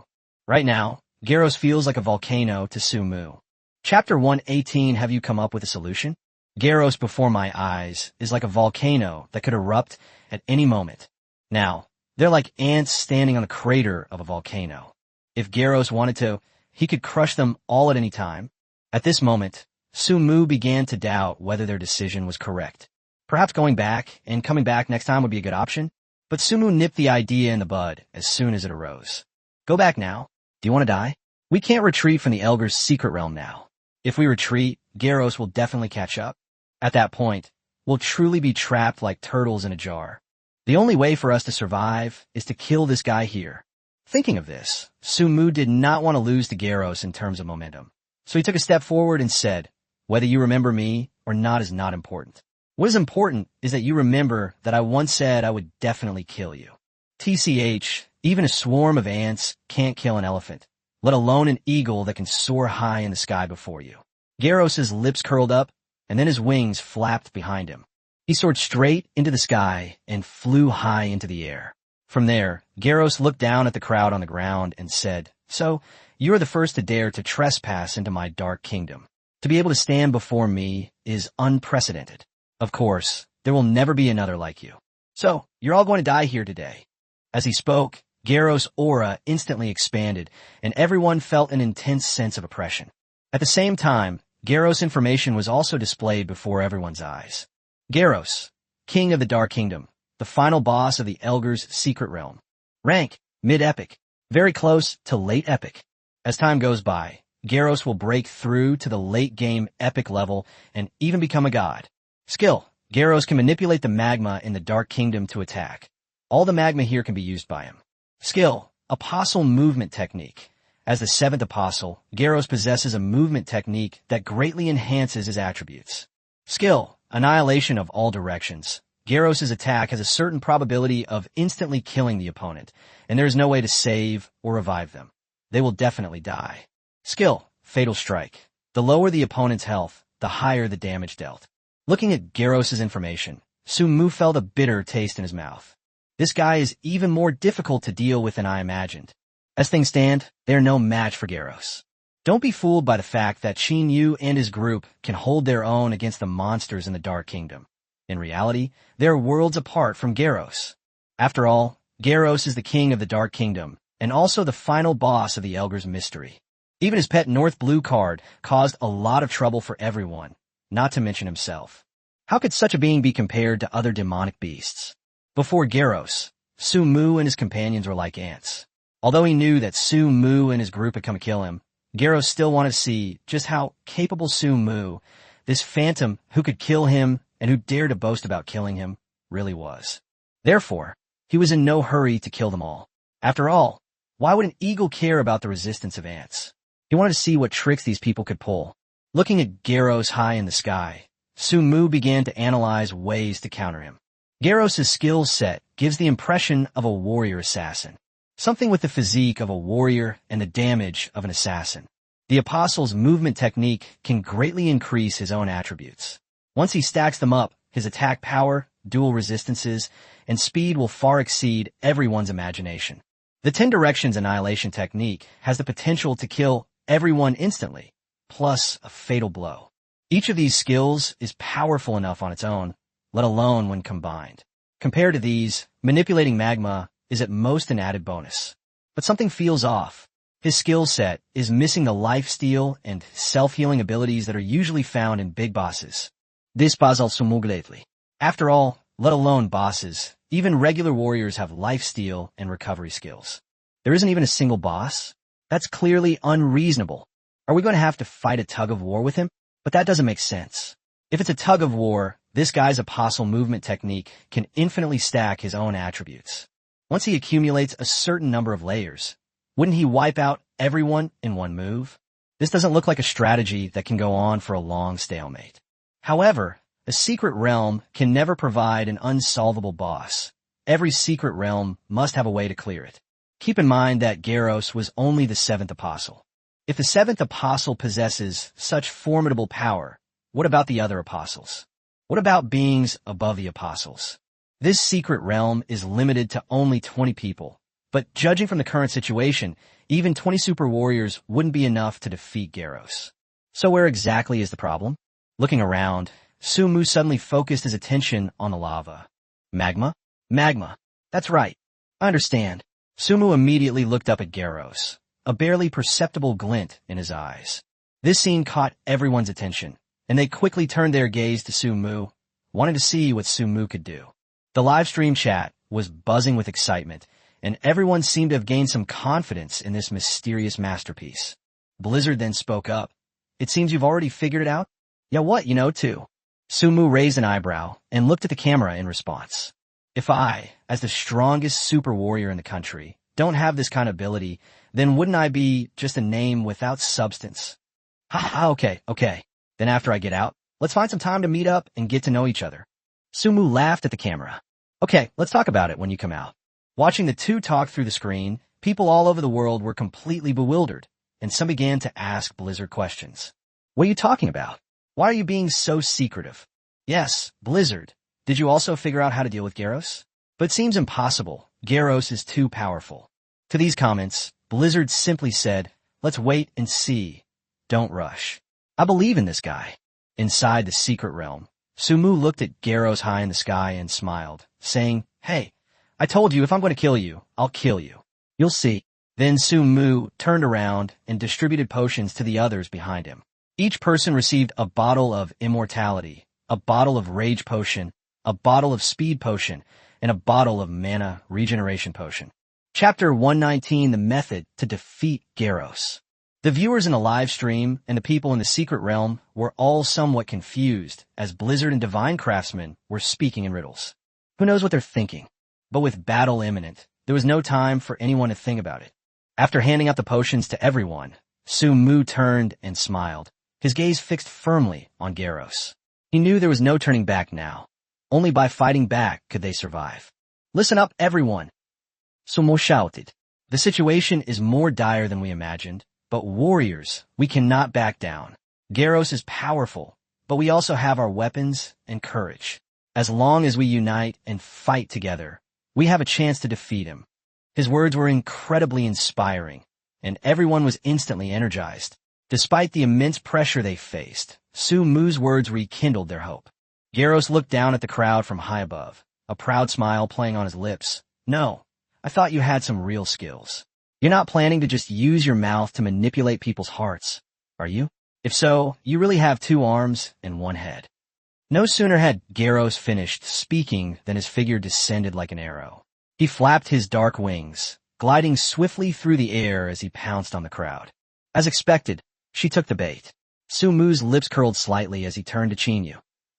Right now, Garros feels like a volcano to Sumu. Chapter 118, have you come up with a solution? Garros before my eyes is like a volcano that could erupt at any moment. Now, they're like ants standing on the crater of a volcano. If Garros wanted to, he could crush them all at any time. At this moment, Sumu began to doubt whether their decision was correct. Perhaps going back and coming back next time would be a good option, but Sumu nipped the idea in the bud as soon as it arose. Go back now. Do you want to die? We can't retreat from the Elgar's secret realm now. If we retreat, Garros will definitely catch up. At that point, we'll truly be trapped like turtles in a jar. The only way for us to survive is to kill this guy here. Thinking of this, Sumu did not want to lose to Garros in terms of momentum. So he took a step forward and said, whether you remember me or not is not important. What is important is that you remember that I once said I would definitely kill you. TCH, even a swarm of ants can't kill an elephant, let alone an eagle that can soar high in the sky before you. Garros's lips curled up, and then his wings flapped behind him. He soared straight into the sky and flew high into the air. From there, Garros looked down at the crowd on the ground and said, so, you are the first to dare to trespass into my dark kingdom. To be able to stand before me is unprecedented. Of course, there will never be another like you. So, you're all going to die here today. As he spoke, Garros' aura instantly expanded, and everyone felt an intense sense of oppression. At the same time, Garros' information was also displayed before everyone's eyes. Garros, King of the Dark Kingdom, the final boss of the Elgar's secret realm. Rank, mid-epic, very close to late epic. As time goes by, Garros will break through to the late-game epic level and even become a god. Skill, Garros can manipulate the magma in the Dark Kingdom to attack. All the magma here can be used by him. Skill, Apostle Movement Technique. As the 7th Apostle, Garros possesses a movement technique that greatly enhances his attributes. Skill, Annihilation of all directions. Garros' attack has a certain probability of instantly killing the opponent, and there is no way to save or revive them. They will definitely die. Skill, Fatal Strike. The lower the opponent's health, the higher the damage dealt. Looking at Garros' information, Sumu felt a bitter taste in his mouth. This guy is even more difficult to deal with than I imagined. As things stand, they are no match for Garros. Don't be fooled by the fact that Qin Yu and his group can hold their own against the monsters in the Dark Kingdom. In reality, they are worlds apart from Garros. After all, Garros is the king of the Dark Kingdom, and also the final boss of the Elgar's mystery. Even his pet North Blue card caused a lot of trouble for everyone, not to mention himself. How could such a being be compared to other demonic beasts? Before Garros, Sumu and his companions were like ants. Although he knew that Sumu and his group had come to kill him, Garros still wanted to see just how capable Sumu, this phantom who could kill him and who dared to boast about killing him, really was. Therefore, he was in no hurry to kill them all. After all, why would an eagle care about the resistance of ants? He wanted to see what tricks these people could pull. Looking at Garros high in the sky, Sumu began to analyze ways to counter him. Garros' skill set gives the impression of a warrior assassin. Something with the physique of a warrior and the damage of an assassin. The Apostle's movement technique can greatly increase his own attributes. Once he stacks them up, his attack power, dual resistances, and speed will far exceed everyone's imagination. The 10 Directions Annihilation technique has the potential to kill everyone instantly, plus a fatal blow. Each of these skills is powerful enough on its own, let alone when combined. Compared to these, manipulating magma is at most an added bonus. But something feels off. His skill set is missing the lifesteal and self-healing abilities that are usually found in big bosses. This puzzle sumuglately. After all, let alone bosses, even regular warriors have lifesteal and recovery skills. There isn't even a single boss? That's clearly unreasonable. Are we going to have to fight a tug of war with him? But that doesn't make sense. If it's a tug of war, this guy's apostle movement technique can infinitely stack his own attributes. Once he accumulates a certain number of layers, wouldn't he wipe out everyone in one move? This doesn't look like a strategy that can go on for a long stalemate. However, a secret realm can never provide an unsolvable boss. Every secret realm must have a way to clear it. Keep in mind that Garros was only the seventh apostle. If the seventh apostle possesses such formidable power, what about the other apostles? What about beings above the apostles? This secret realm is limited to only 20 people, but judging from the current situation, even 20 super warriors wouldn't be enough to defeat Garros. So where exactly is the problem? Looking around, Sumu suddenly focused his attention on the lava. Magma? Magma. That's right. I understand. Sumu immediately looked up at Garros, a barely perceptible glint in his eyes. This scene caught everyone's attention, and they quickly turned their gaze to Sumu, wanting to see what Sumu could do. The live stream chat was buzzing with excitement, and everyone seemed to have gained some confidence in this mysterious masterpiece. Blizzard then spoke up. It seems you've already figured it out? Yeah, what, too? Sumu raised an eyebrow and looked at the camera in response. If I, as the strongest super warrior in the country, don't have this kind of ability, then wouldn't I be just a name without substance? Okay. Then after I get out, let's find some time to meet up and get to know each other. Sumu laughed at the camera. Okay, let's talk about it when you come out. Watching the two talk through the screen, people all over the world were completely bewildered, and some began to ask Blizzard questions. What are you talking about? Why are you being so secretive? Yes, Blizzard. Did you also figure out how to deal with Garros? But it seems impossible. Garros is too powerful. To these comments, Blizzard simply said, let's wait and see. Don't rush. I believe in this guy. Inside the secret realm, Sumu looked at Garros high in the sky and smiled, saying, hey, I told you if I'm going to kill you, I'll kill you. You'll see. Then Sumu turned around and distributed potions to the others behind him. Each person received a bottle of immortality, a bottle of rage potion, a bottle of speed potion, and a bottle of mana regeneration potion. Chapter 119, The Method to Defeat Garros. The viewers in the live stream and the people in the secret realm were all somewhat confused as Blizzard and Divine Craftsman were speaking in riddles. Who knows what they're thinking? But with battle imminent, there was no time for anyone to think about it. After handing out the potions to everyone, Sumu turned and smiled, his gaze fixed firmly on Garros. He knew there was no turning back now. Only by fighting back could they survive. Listen up, everyone! Sumu shouted. The situation is more dire than we imagined. But warriors, we cannot back down. Garros is powerful, but we also have our weapons and courage. As long as we unite and fight together, we have a chance to defeat him. His words were incredibly inspiring, and everyone was instantly energized. Despite the immense pressure they faced, Sumu's words rekindled their hope. Garros looked down at the crowd from high above, a proud smile playing on his lips. No, I thought you had some real skills. You're not planning to just use your mouth to manipulate people's hearts, are you? If so, you really have two arms and one head. No sooner had Garros finished speaking than his figure descended like an arrow. He flapped his dark wings, gliding swiftly through the air as he pounced on the crowd. As expected, she took the bait. Sumu's lips curled slightly as he turned to Chinyu.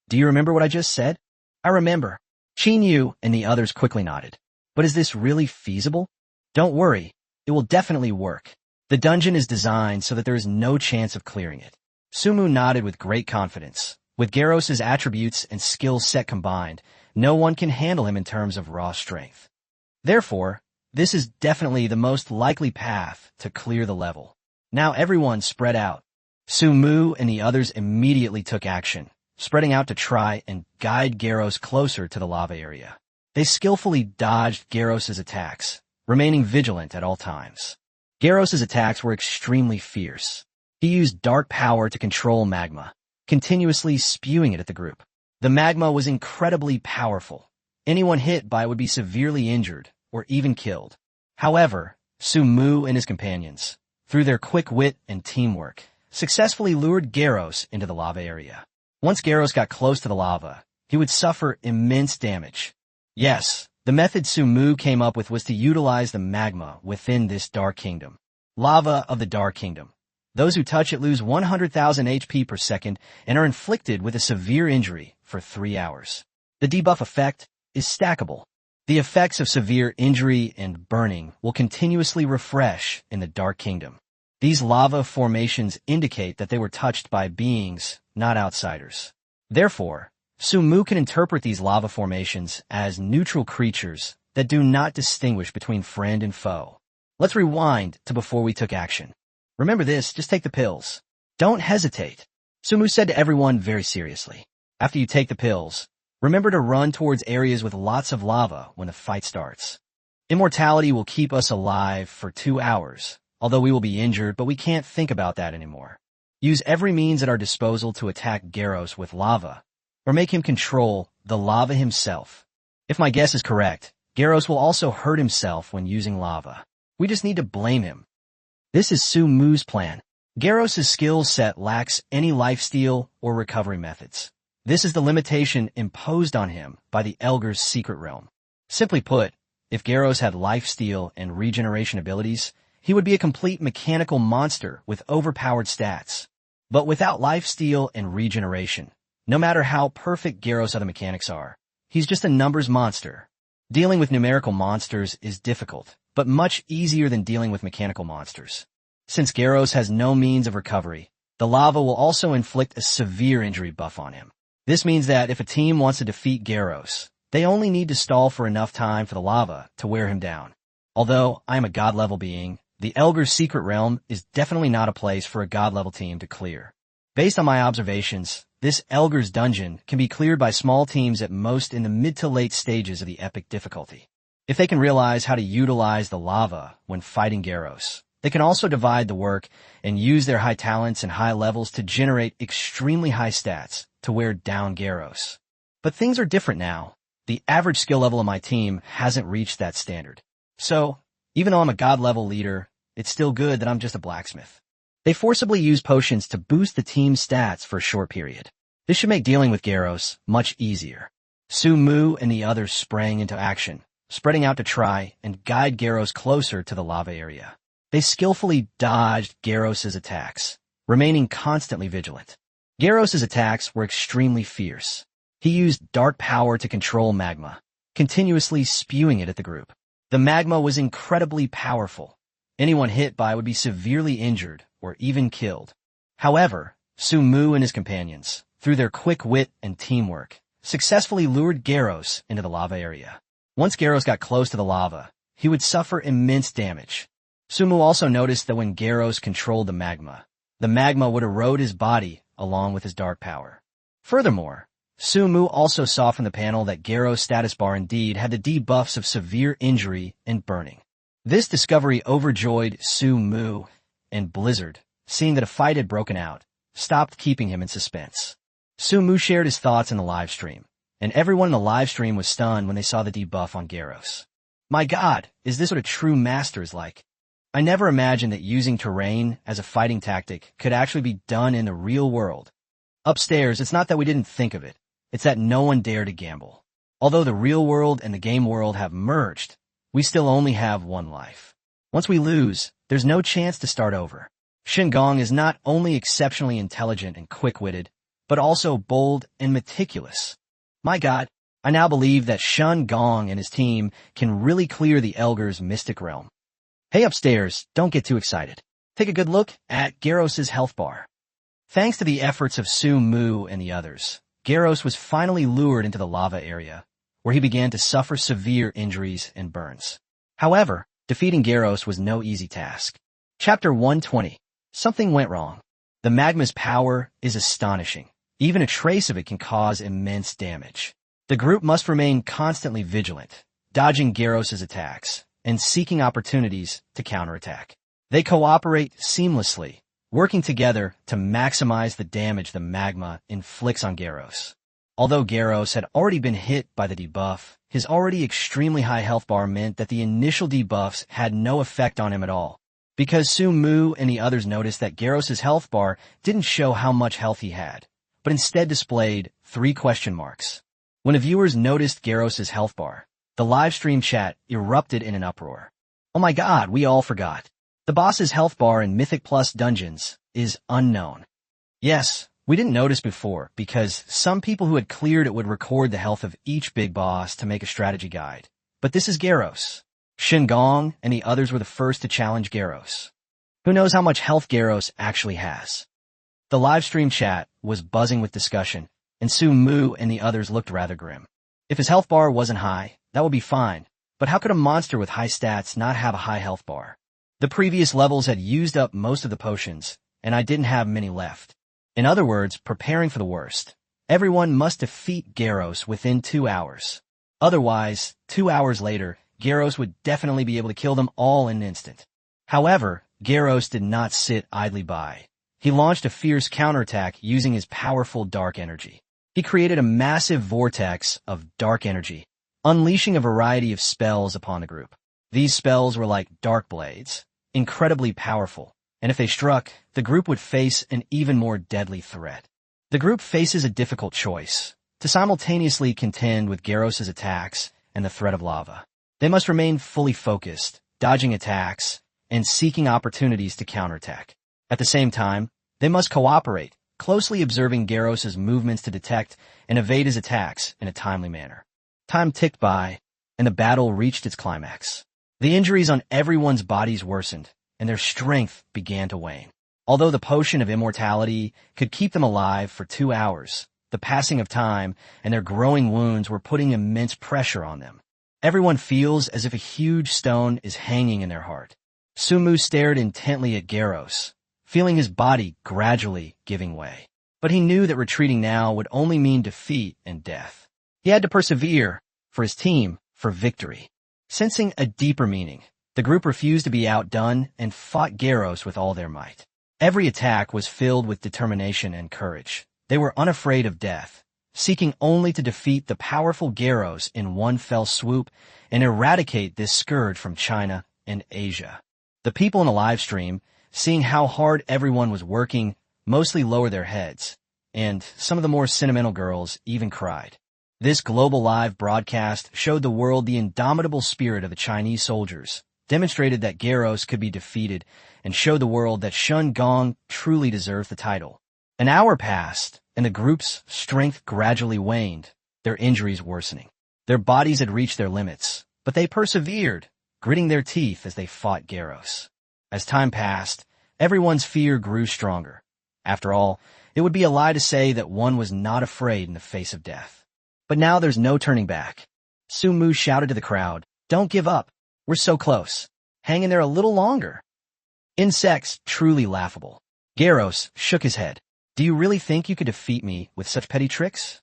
Do you remember what I just said? I remember. Chinyu and the others quickly nodded. But is this really feasible? Don't worry. It will definitely work. The dungeon is designed so that there is no chance of clearing it. Sumu nodded with great confidence. With Garros' attributes and skill set combined, no one can handle him in terms of raw strength. Therefore, this is definitely the most likely path to clear the level. Now everyone spread out. Sumu and the others immediately took action, spreading out to try and guide Garros closer to the lava area. They skillfully dodged Garros' attacks, remaining vigilant at all times. Garros' attacks were extremely fierce. He used dark power to control magma, continuously spewing it at the group. The magma was incredibly powerful, Anyone hit by it would be severely injured or even killed. However, Su-Mu and his companions, through their quick wit and teamwork, successfully lured Garros into the lava area. Once Garros got close to the lava, he would suffer immense damage. Yes, the method Su-Mu came up with was to utilize the magma within this Dark Kingdom. Lava of the Dark Kingdom. Those who touch it lose 100,000 HP per second and are inflicted with a severe injury for 3 hours. The debuff effect is stackable. The effects of severe injury and burning will continuously refresh in the Dark Kingdom. These lava formations indicate that they were touched by beings, not outsiders. Therefore, Su-Mu can interpret these lava formations as neutral creatures that do not distinguish between friend and foe. Let's rewind to before we took action. Remember this, just take the pills. Don't hesitate. Su-Mu said to everyone very seriously. After you take the pills, remember to run towards areas with lots of lava when the fight starts. Immortality will keep us alive for 2 hours, although we will be injured, but we can't think about that anymore. Use every means at our disposal to attack Garros with lava, or make him control the lava himself. If my guess is correct, Garros will also hurt himself when using lava. We just need to blame him. This is Su-Mu's plan. Garros' skill set lacks any lifesteal or recovery methods. This is the limitation imposed on him by the Elgar's secret realm. Simply put, if Garros had lifesteal and regeneration abilities, he would be a complete mechanical monster with overpowered stats. But without lifesteal and regeneration, no matter how perfect Garros' other mechanics are, he's just a numbers monster. Dealing with numerical monsters is difficult, but much easier than dealing with mechanical monsters. Since Garros has no means of recovery, the lava will also inflict a severe injury buff on him. This means that if a team wants to defeat Garros, they only need to stall for enough time for the lava to wear him down. Although I am a god-level being, the Elgar's secret realm is definitely not a place for a god-level team to clear. Based on my observations, this Elgar's dungeon can be cleared by small teams at most in the mid to late stages of the epic difficulty. If they can realize how to utilize the lava when fighting Garros, they can also divide the work and use their high talents and high levels to generate extremely high stats to wear down Garros. But things are different now. The average skill level of my team hasn't reached that standard. So, even though I'm a god-level leader, it's still good that I'm just a blacksmith. They forcibly use potions to boost the team's stats for a short period. This should make dealing with Garros much easier. Su-Mu and the others sprang into action, spreading out to try and guide Garros closer to the lava area. They skillfully dodged Garros' attacks, remaining constantly vigilant. Garros' attacks were extremely fierce. He used dark power to control magma, continuously spewing it at the group. The magma was incredibly powerful. Anyone hit by it would be severely injured or even killed. However, Su-Mu and his companions, through their quick wit and teamwork, successfully lured Garros into the lava area. Once Garros got close to the lava, he would suffer immense damage. Su-Mu also noticed that when Garros controlled the magma would erode his body along with his dark power. Furthermore, Su-Mu also saw from the panel that Garros' status bar indeed had the debuffs of severe injury and burning. This discovery overjoyed Su-Mu, and Blizzard, seeing that a fight had broken out, stopped keeping him in suspense. Su-Mu shared his thoughts in the livestream, and everyone in the livestream was stunned when they saw the debuff on Garros. My god, is this what a true master is like? I never imagined that using terrain as a fighting tactic could actually be done in the real world. Upstairs, it's not that we didn't think of it. It's that no one dared to gamble. Although the real world and the game world have merged, we still only have one life. Once we lose, there's no chance to start over. Shen Gong is not only exceptionally intelligent and quick-witted, but also bold and meticulous. My god, I now believe that Shen Gong and his team can really clear the Elgar's mystic realm. Hey upstairs, don't get too excited. Take a good look at Garros' health bar. Thanks to the efforts of Su-Mu and the others, Garros was finally lured into the lava area, where he began to suffer severe injuries and burns. However, defeating Garros was no easy task. Chapter 120. Something went wrong. The magma's power is astonishing. Even a trace of it can cause immense damage. The group must remain constantly vigilant, dodging Garros' attacks, and seeking opportunities to counterattack. They cooperate seamlessly, working together to maximize the damage the magma inflicts on Garros. Although Gyros had already been hit by the debuff, his already extremely high health bar meant that the initial debuffs had no effect on him at all. Because Su Mu and the others noticed that Gyros' health bar didn't show how much health he had, but instead displayed 3 question marks. When the viewers noticed Gyros' health bar, the live stream chat erupted in an uproar. Oh my god, we all forgot. The boss's health bar in Mythic Plus dungeons is unknown. Yes, we didn't notice before because some people who had cleared it would record the health of each big boss to make a strategy guide. But this is Gyros. Shen Gong and the others were the first to challenge Gyros. Who knows how much health Gyros actually has? The live stream chat was buzzing with discussion, and Su Mu and the others looked rather grim. If his health bar wasn't high, that would be fine, but how could a monster with high stats not have a high health bar? The previous levels had used up most of the potions, and I didn't have many left. In other words, preparing for the worst. Everyone must defeat Gyros within 2 hours. Otherwise, 2 hours later, Gyros would definitely be able to kill them all in an instant. However, Gyros did not sit idly by. He launched a fierce counterattack using his powerful dark energy. He created a massive vortex of dark energy, unleashing a variety of spells upon the group. These spells were like dark blades, incredibly powerful, and if they struck, the group would face an even more deadly threat. The group faces a difficult choice, to simultaneously contend with Gyros' attacks and the threat of lava. They must remain fully focused, dodging attacks, and seeking opportunities to counterattack. At the same time, they must cooperate, closely observing Gyros' movements to detect and evade his attacks in a timely manner. Time ticked by, and the battle reached its climax. The injuries on everyone's bodies worsened, and their strength began to wane. Although the potion of immortality could keep them alive for 2 hours, the passing of time and their growing wounds were putting immense pressure on them. Everyone feels as if a huge stone is hanging in their heart. Su Mu stared intently at Gyros, feeling his body gradually giving way. But he knew that retreating now would only mean defeat and death. He had to persevere, for his team, for victory. Sensing a deeper meaning, the group refused to be outdone and fought Gyros with all their might. Every attack was filled with determination and courage. They were unafraid of death, seeking only to defeat the powerful Gyros in one fell swoop and eradicate this scourge from China and Asia. The people in the live stream, seeing how hard everyone was working, mostly lowered their heads, and some of the more sentimental girls even cried. This global live broadcast showed the world the indomitable spirit of the Chinese soldiers, demonstrated that Gyros could be defeated, and showed the world that Shen Gong truly deserved the title. An hour passed, and the group's strength gradually waned, their injuries worsening. Their bodies had reached their limits, but they persevered, gritting their teeth as they fought Gyros. As time passed, everyone's fear grew stronger. After all, it would be a lie to say that one was not afraid in the face of death. But now there's no turning back. Su Mu shouted to the crowd, "Don't give up. We're so close. Hang in there a little longer." Insects truly laughable. Gyros shook his head. "Do you really think you could defeat me with such petty tricks?"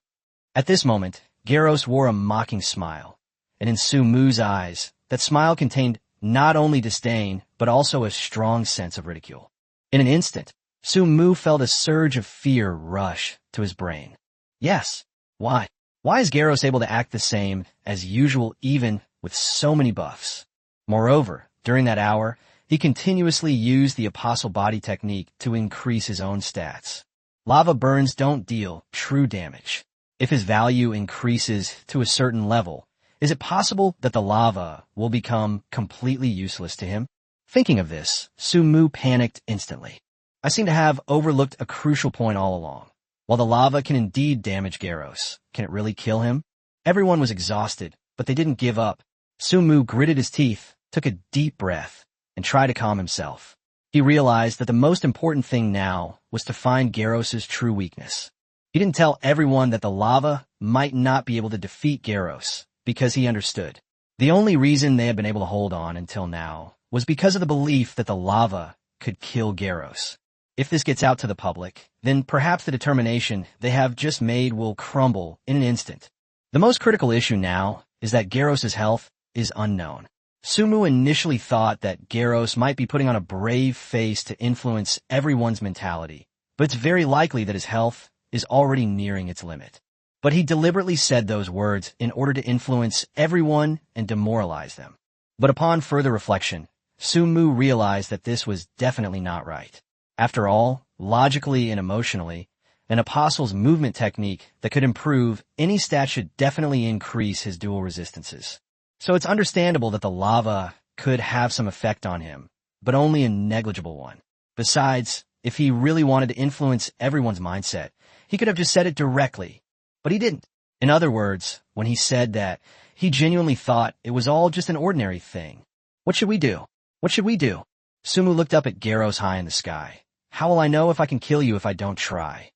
At this moment, Gyros wore a mocking smile, and in Su Mu's eyes, that smile contained not only disdain, but also a strong sense of ridicule. In an instant, Su Mu felt a surge of fear rush to his brain. Yes, why? Why is Gyros able to act the same as usual even with so many buffs? Moreover, during that hour, he continuously used the Apostle Body technique to increase his own stats. Lava burns don't deal true damage. If his value increases to a certain level, is it possible that the lava will become completely useless to him? Thinking of this, Su Mu panicked instantly. I seem to have overlooked a crucial point all along. While the lava can indeed damage Gyros, can it really kill him? Everyone was exhausted, but they didn't give up. Su Mu gritted his teeth, took a deep breath, and tried to calm himself. He realized that the most important thing now was to find Gyros' true weakness. He didn't tell everyone that the lava might not be able to defeat Gyros, because he understood. The only reason they had been able to hold on until now was because of the belief that the lava could kill Gyros. If this gets out to the public, then perhaps the determination they have just made will crumble in an instant. The most critical issue now is that Gyros' health is unknown. Su Mu initially thought that Gyros might be putting on a brave face to influence everyone's mentality, but it's very likely that his health is already nearing its limit. But he deliberately said those words in order to influence everyone and demoralize them. But upon further reflection, Su Mu realized that this was definitely not right. After all, logically and emotionally, an apostle's movement technique that could improve any stat should definitely increase his dual resistances. So it's understandable that the lava could have some effect on him, but only a negligible one. Besides, if he really wanted to influence everyone's mindset, he could have just said it directly, but he didn't. In other words, when he said that, he genuinely thought it was all just an ordinary thing. What should we do? What should we do? Su Mu looked up at Garros high in the sky. How will I know if I can kill you if I don't try?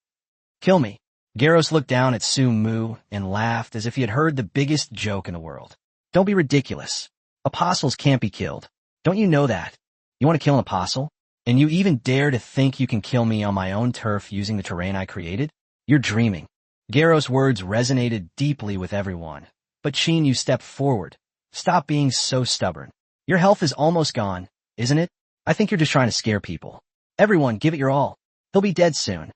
Kill me. Garros looked down at Su Mu and laughed as if he had heard the biggest joke in the world. Don't be ridiculous. Apostles can't be killed. Don't you know that? You want to kill an apostle? And you even dare to think you can kill me on my own turf using the terrain I created? You're dreaming. Garros' words resonated deeply with everyone. But Qin Yu stepped forward. Stop being so stubborn. Your health is almost gone, isn't it? I think you're just trying to scare people. Everyone, give it your all. He'll be dead soon.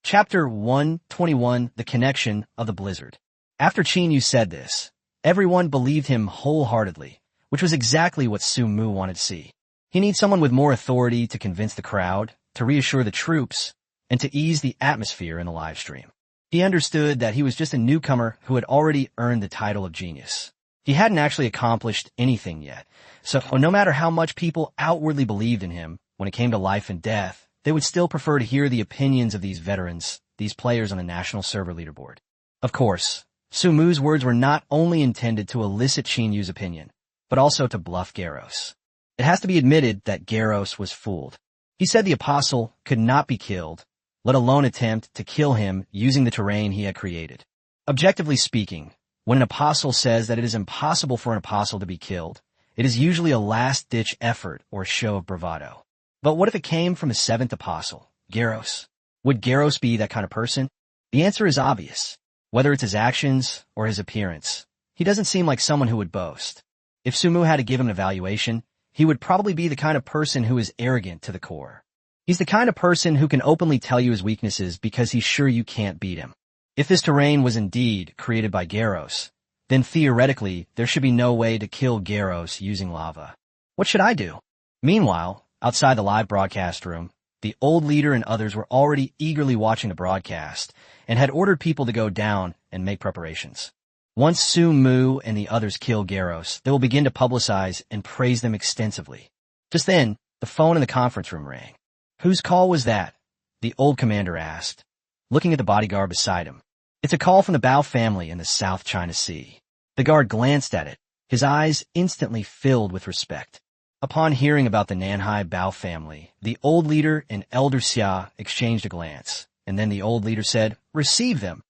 Chapter 121, The Connection of the Blizzard. After Qin Yu said this, everyone believed him wholeheartedly, which was exactly what Su Mu wanted to see. He needs someone with more authority to convince the crowd, to reassure the troops, and to ease the atmosphere in the live stream. He understood that he was just a newcomer who had already earned the title of genius. He hadn't actually accomplished anything yet, so no matter how much people outwardly believed in him, when it came to life and death, they would still prefer to hear the opinions of these veterans, these players on the national server leaderboard. Of course, Su Mu's words were not only intended to elicit Qin Yu's opinion, but also to bluff Garros. It has to be admitted that Garros was fooled. He said the apostle could not be killed, let alone attempt to kill him using the terrain he had created. Objectively speaking, when an apostle says that it is impossible for an apostle to be killed, it is usually a last-ditch effort or show of bravado. But what if it came from the seventh apostle, Garros? Would Garros be that kind of person? The answer is obvious. Whether it's his actions or his appearance, he doesn't seem like someone who would boast. If Su Mu had to give him an evaluation, he would probably be the kind of person who is arrogant to the core. He's the kind of person who can openly tell you his weaknesses because he's sure you can't beat him. If this terrain was indeed created by Garros, then theoretically there should be no way to kill Garros using lava. What should I do? Meanwhile, outside the live broadcast room, the old leader and others were already eagerly watching the broadcast and had ordered people to go down and make preparations. Once Su Mu and the others kill Garros, they will begin to publicize and praise them extensively. Just then, the phone in the conference room rang. Whose call was that? The old commander asked, looking at the bodyguard beside him. It's a call from the Bao family in the South China Sea. The guard glanced at it, his eyes instantly filled with respect. Upon hearing about the Nanhai Bao family, the old leader and Elder Xia exchanged a glance, and then the old leader said, "Receive them."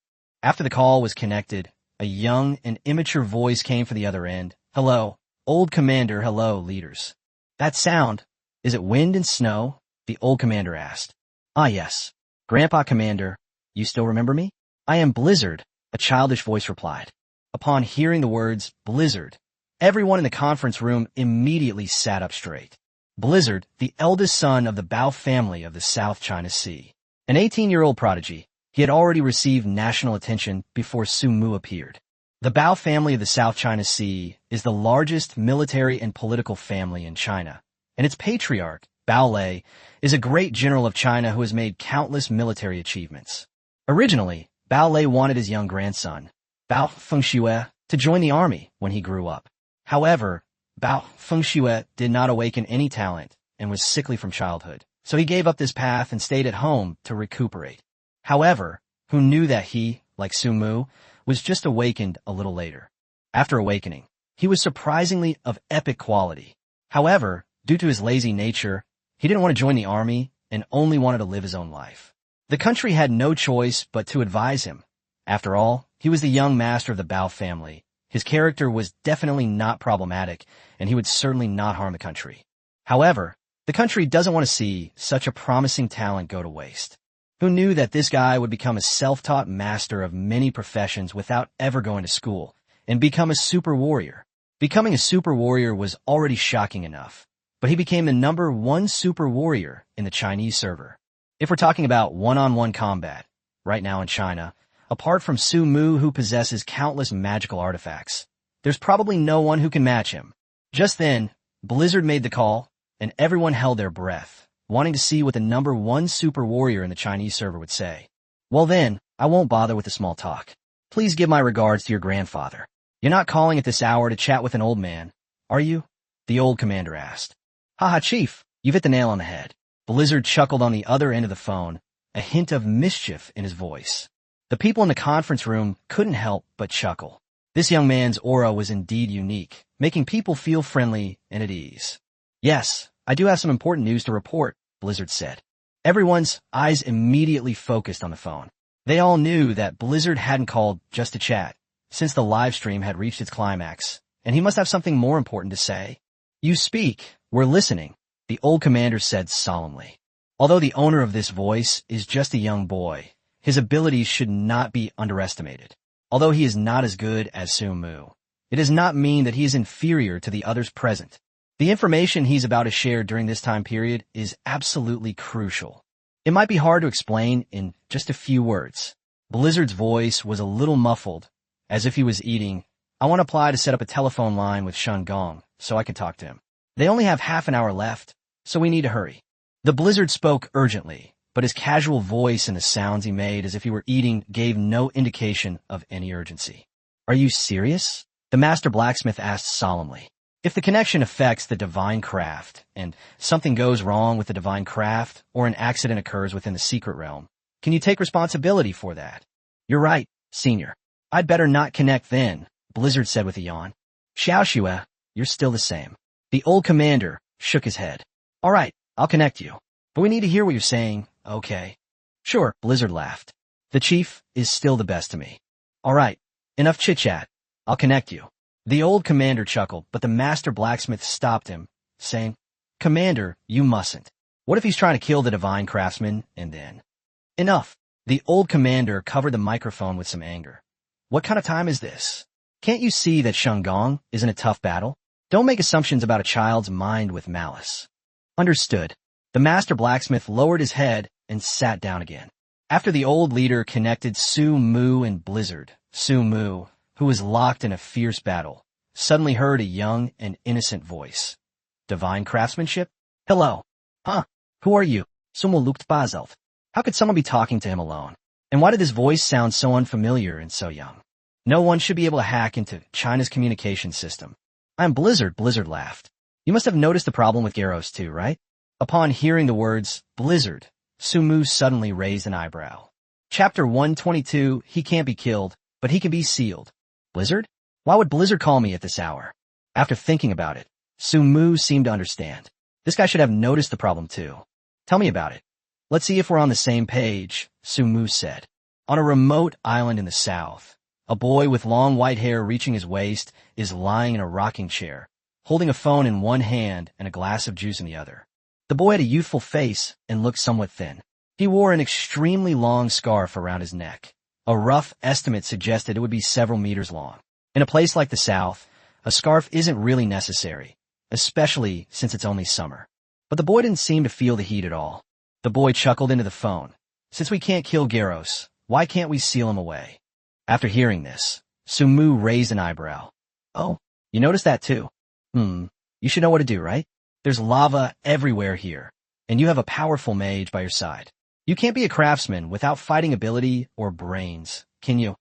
After the call was connected, a young and immature voice came from the other end. "Hello, old commander, hello, leaders." "That sound, is it wind and snow?" the old commander asked. "Ah, yes. Grandpa Commander, you still remember me?" "I am Blizzard," a childish voice replied. Upon hearing the words Blizzard, everyone in the conference room immediately sat up straight. Blizzard, the eldest son of the Bao family of the South China Sea. An 18-year-old prodigy, he had already received national attention before Su Mu appeared. The Bao family of the South China Sea is the largest military and political family in China, and its patriarch, Bao Lei, is a great general of China who has made countless military achievements. Originally, Bao Lei wanted his young grandson, Bao Fengxue, to join the army when he grew up. However, Bao Fengxue did not awaken any talent and was sickly from childhood, so he gave up this path and stayed at home to recuperate. However, who knew that he, like Su Mu, was just awakened a little later. After awakening, he was surprisingly of epic quality. However, due to his lazy nature, he didn't want to join the army and only wanted to live his own life. The country had no choice but to advise him. After all, he was the young master of the Bao family. His character was definitely not problematic, and he would certainly not harm the country. However, the country doesn't want to see such a promising talent go to waste. Who knew that this guy would become a self-taught master of many professions without ever going to school, and become a super warrior? Becoming a super warrior was already shocking enough, but he became the #1 super warrior in the Chinese server. If we're talking about one-on-one combat, right now in China, Apart from Su Mu, who possesses countless magical artifacts, there's probably no one who can match him. Just then, Blizzard made the call, and everyone held their breath, wanting to see what the number one super warrior in the Chinese server would say. Well then, I won't bother with the small talk. Please give my regards to your grandfather. You're not calling at this hour to chat with an old man, are you? The old commander asked. Haha, Chief, you've hit the nail on the head. Blizzard chuckled on the other end of the phone, a hint of mischief in his voice. The people in the conference room couldn't help but chuckle. This young man's aura was indeed unique, making people feel friendly and at ease. Yes, I do have some important news to report, Blizzard said. Everyone's eyes immediately focused on the phone. They all knew that Blizzard hadn't called just to chat, since the live stream had reached its climax, and he must have something more important to say. You speak, we're listening, the old commander said solemnly. Although the owner of this voice is just a young boy, his abilities should not be underestimated. Although he is not as good as Su Mu, it does not mean that he is inferior to the others present. The information he's about to share during this time period is absolutely crucial. It might be hard to explain in just a few words. Blizzard's voice was a little muffled, as if he was eating. I want to apply to set up a telephone line with Shun Gong, so I can talk to him. They only have half an hour left, so we need to hurry. The Blizzard spoke urgently, but his casual voice and the sounds he made as if he were eating gave no indication of any urgency. Are you serious? The master blacksmith asked solemnly. If the connection affects the divine craft, and something goes wrong with the divine craft, or an accident occurs within the secret realm, can you take responsibility for that? You're right, Senior. I'd better not connect then, Blizzard said with a yawn. Xiao Xue, you're still the same. The old commander shook his head. All right, I'll connect you. But we need to hear what you're saying, okay? Sure, Blizzard laughed. The chief is still the best to me. All right, enough chit-chat. I'll connect you. The old commander chuckled, but the master blacksmith stopped him, saying, Commander, you mustn't. What if he's trying to kill the divine craftsman, and then? Enough. The old commander covered the microphone with some anger. What kind of time is this? Can't you see that Shun Gong is in a tough battle? Don't make assumptions about a child's mind with malice. Understood. The master blacksmith lowered his head and sat down again. After the old leader connected Su Mu and Blizzard, Su Mu, who was locked in a fierce battle, suddenly heard a young and innocent voice. Divine craftsmanship? Hello. Huh? Who are you? Sumo lukt bazelt. How could someone be talking to him alone? And why did this voice sound so unfamiliar and so young? No one should be able to hack into China's communication system. I'm Blizzard, Blizzard laughed. You must have noticed the problem with Garros too, right? Upon hearing the words, Blizzard, Su Mu suddenly raised an eyebrow. Chapter 122, he can't be killed, but he can be sealed. Blizzard? Why would Blizzard call me at this hour? After thinking about it, Su Mu seemed to understand. This guy should have noticed the problem too. Tell me about it. Let's see if we're on the same page, Su Mu said. On a remote island in the south, a boy with long white hair reaching his waist is lying in a rocking chair, holding a phone in one hand and a glass of juice in the other. The boy had a youthful face and looked somewhat thin. He wore an extremely long scarf around his neck. A rough estimate suggested it would be several meters long. In a place like the South, a scarf isn't really necessary, especially since it's only summer. But the boy didn't seem to feel the heat at all. The boy chuckled into the phone. Since we can't kill Garros, why can't we seal him away? After hearing this, Su Mu raised an eyebrow. Oh, you noticed that too? You should know what to do, right? There's lava everywhere here, and you have a powerful mage by your side. You can't be a craftsman without fighting ability or brains, can you?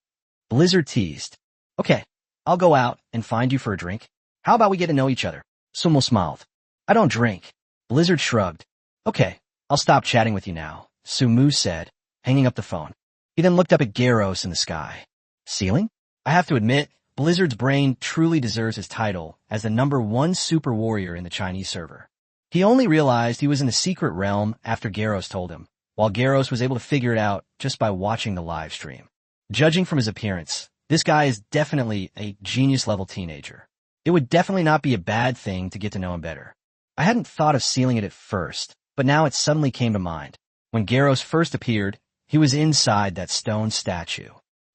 Blizzard teased. Okay, I'll go out and find you for a drink. How about we get to know each other? Sumo smiled. I don't drink. Blizzard shrugged. Okay, I'll stop chatting with you now, Su Mu said, hanging up the phone. He then looked up at Garros in the sky. Ceiling? I have to admit, Blizzard's brain truly deserves his title as the number one super warrior in the Chinese server. He only realized he was in the secret realm after Garros told him, while Garros was able to figure it out just by watching the live stream. Judging from his appearance, this guy is definitely a genius-level teenager. It would definitely not be a bad thing to get to know him better. I hadn't thought of sealing it at first, but now it suddenly came to mind. When Garros first appeared, he was inside that stone statue.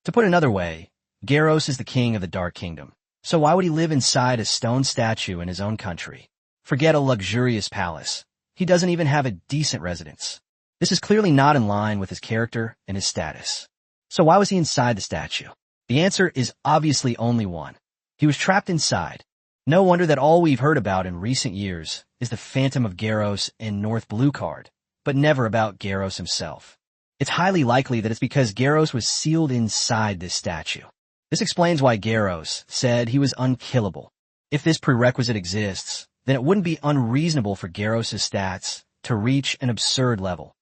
To put another way, Garros is the king of the Dark Kingdom. So why would he live inside a stone statue in his own country? Forget a luxurious palace. He doesn't even have a decent residence. This is clearly not in line with his character and his status. So why was he inside the statue? The answer is obviously only one. He was trapped inside. No wonder that all we've heard about in recent years is the Phantom of Garros and North Blue Card, but never about Garros himself. It's highly likely that it's because Garros was sealed inside this statue. This explains why Garros said he was unkillable. If this prerequisite exists, then it wouldn't be unreasonable for Garros' stats to reach an absurd level,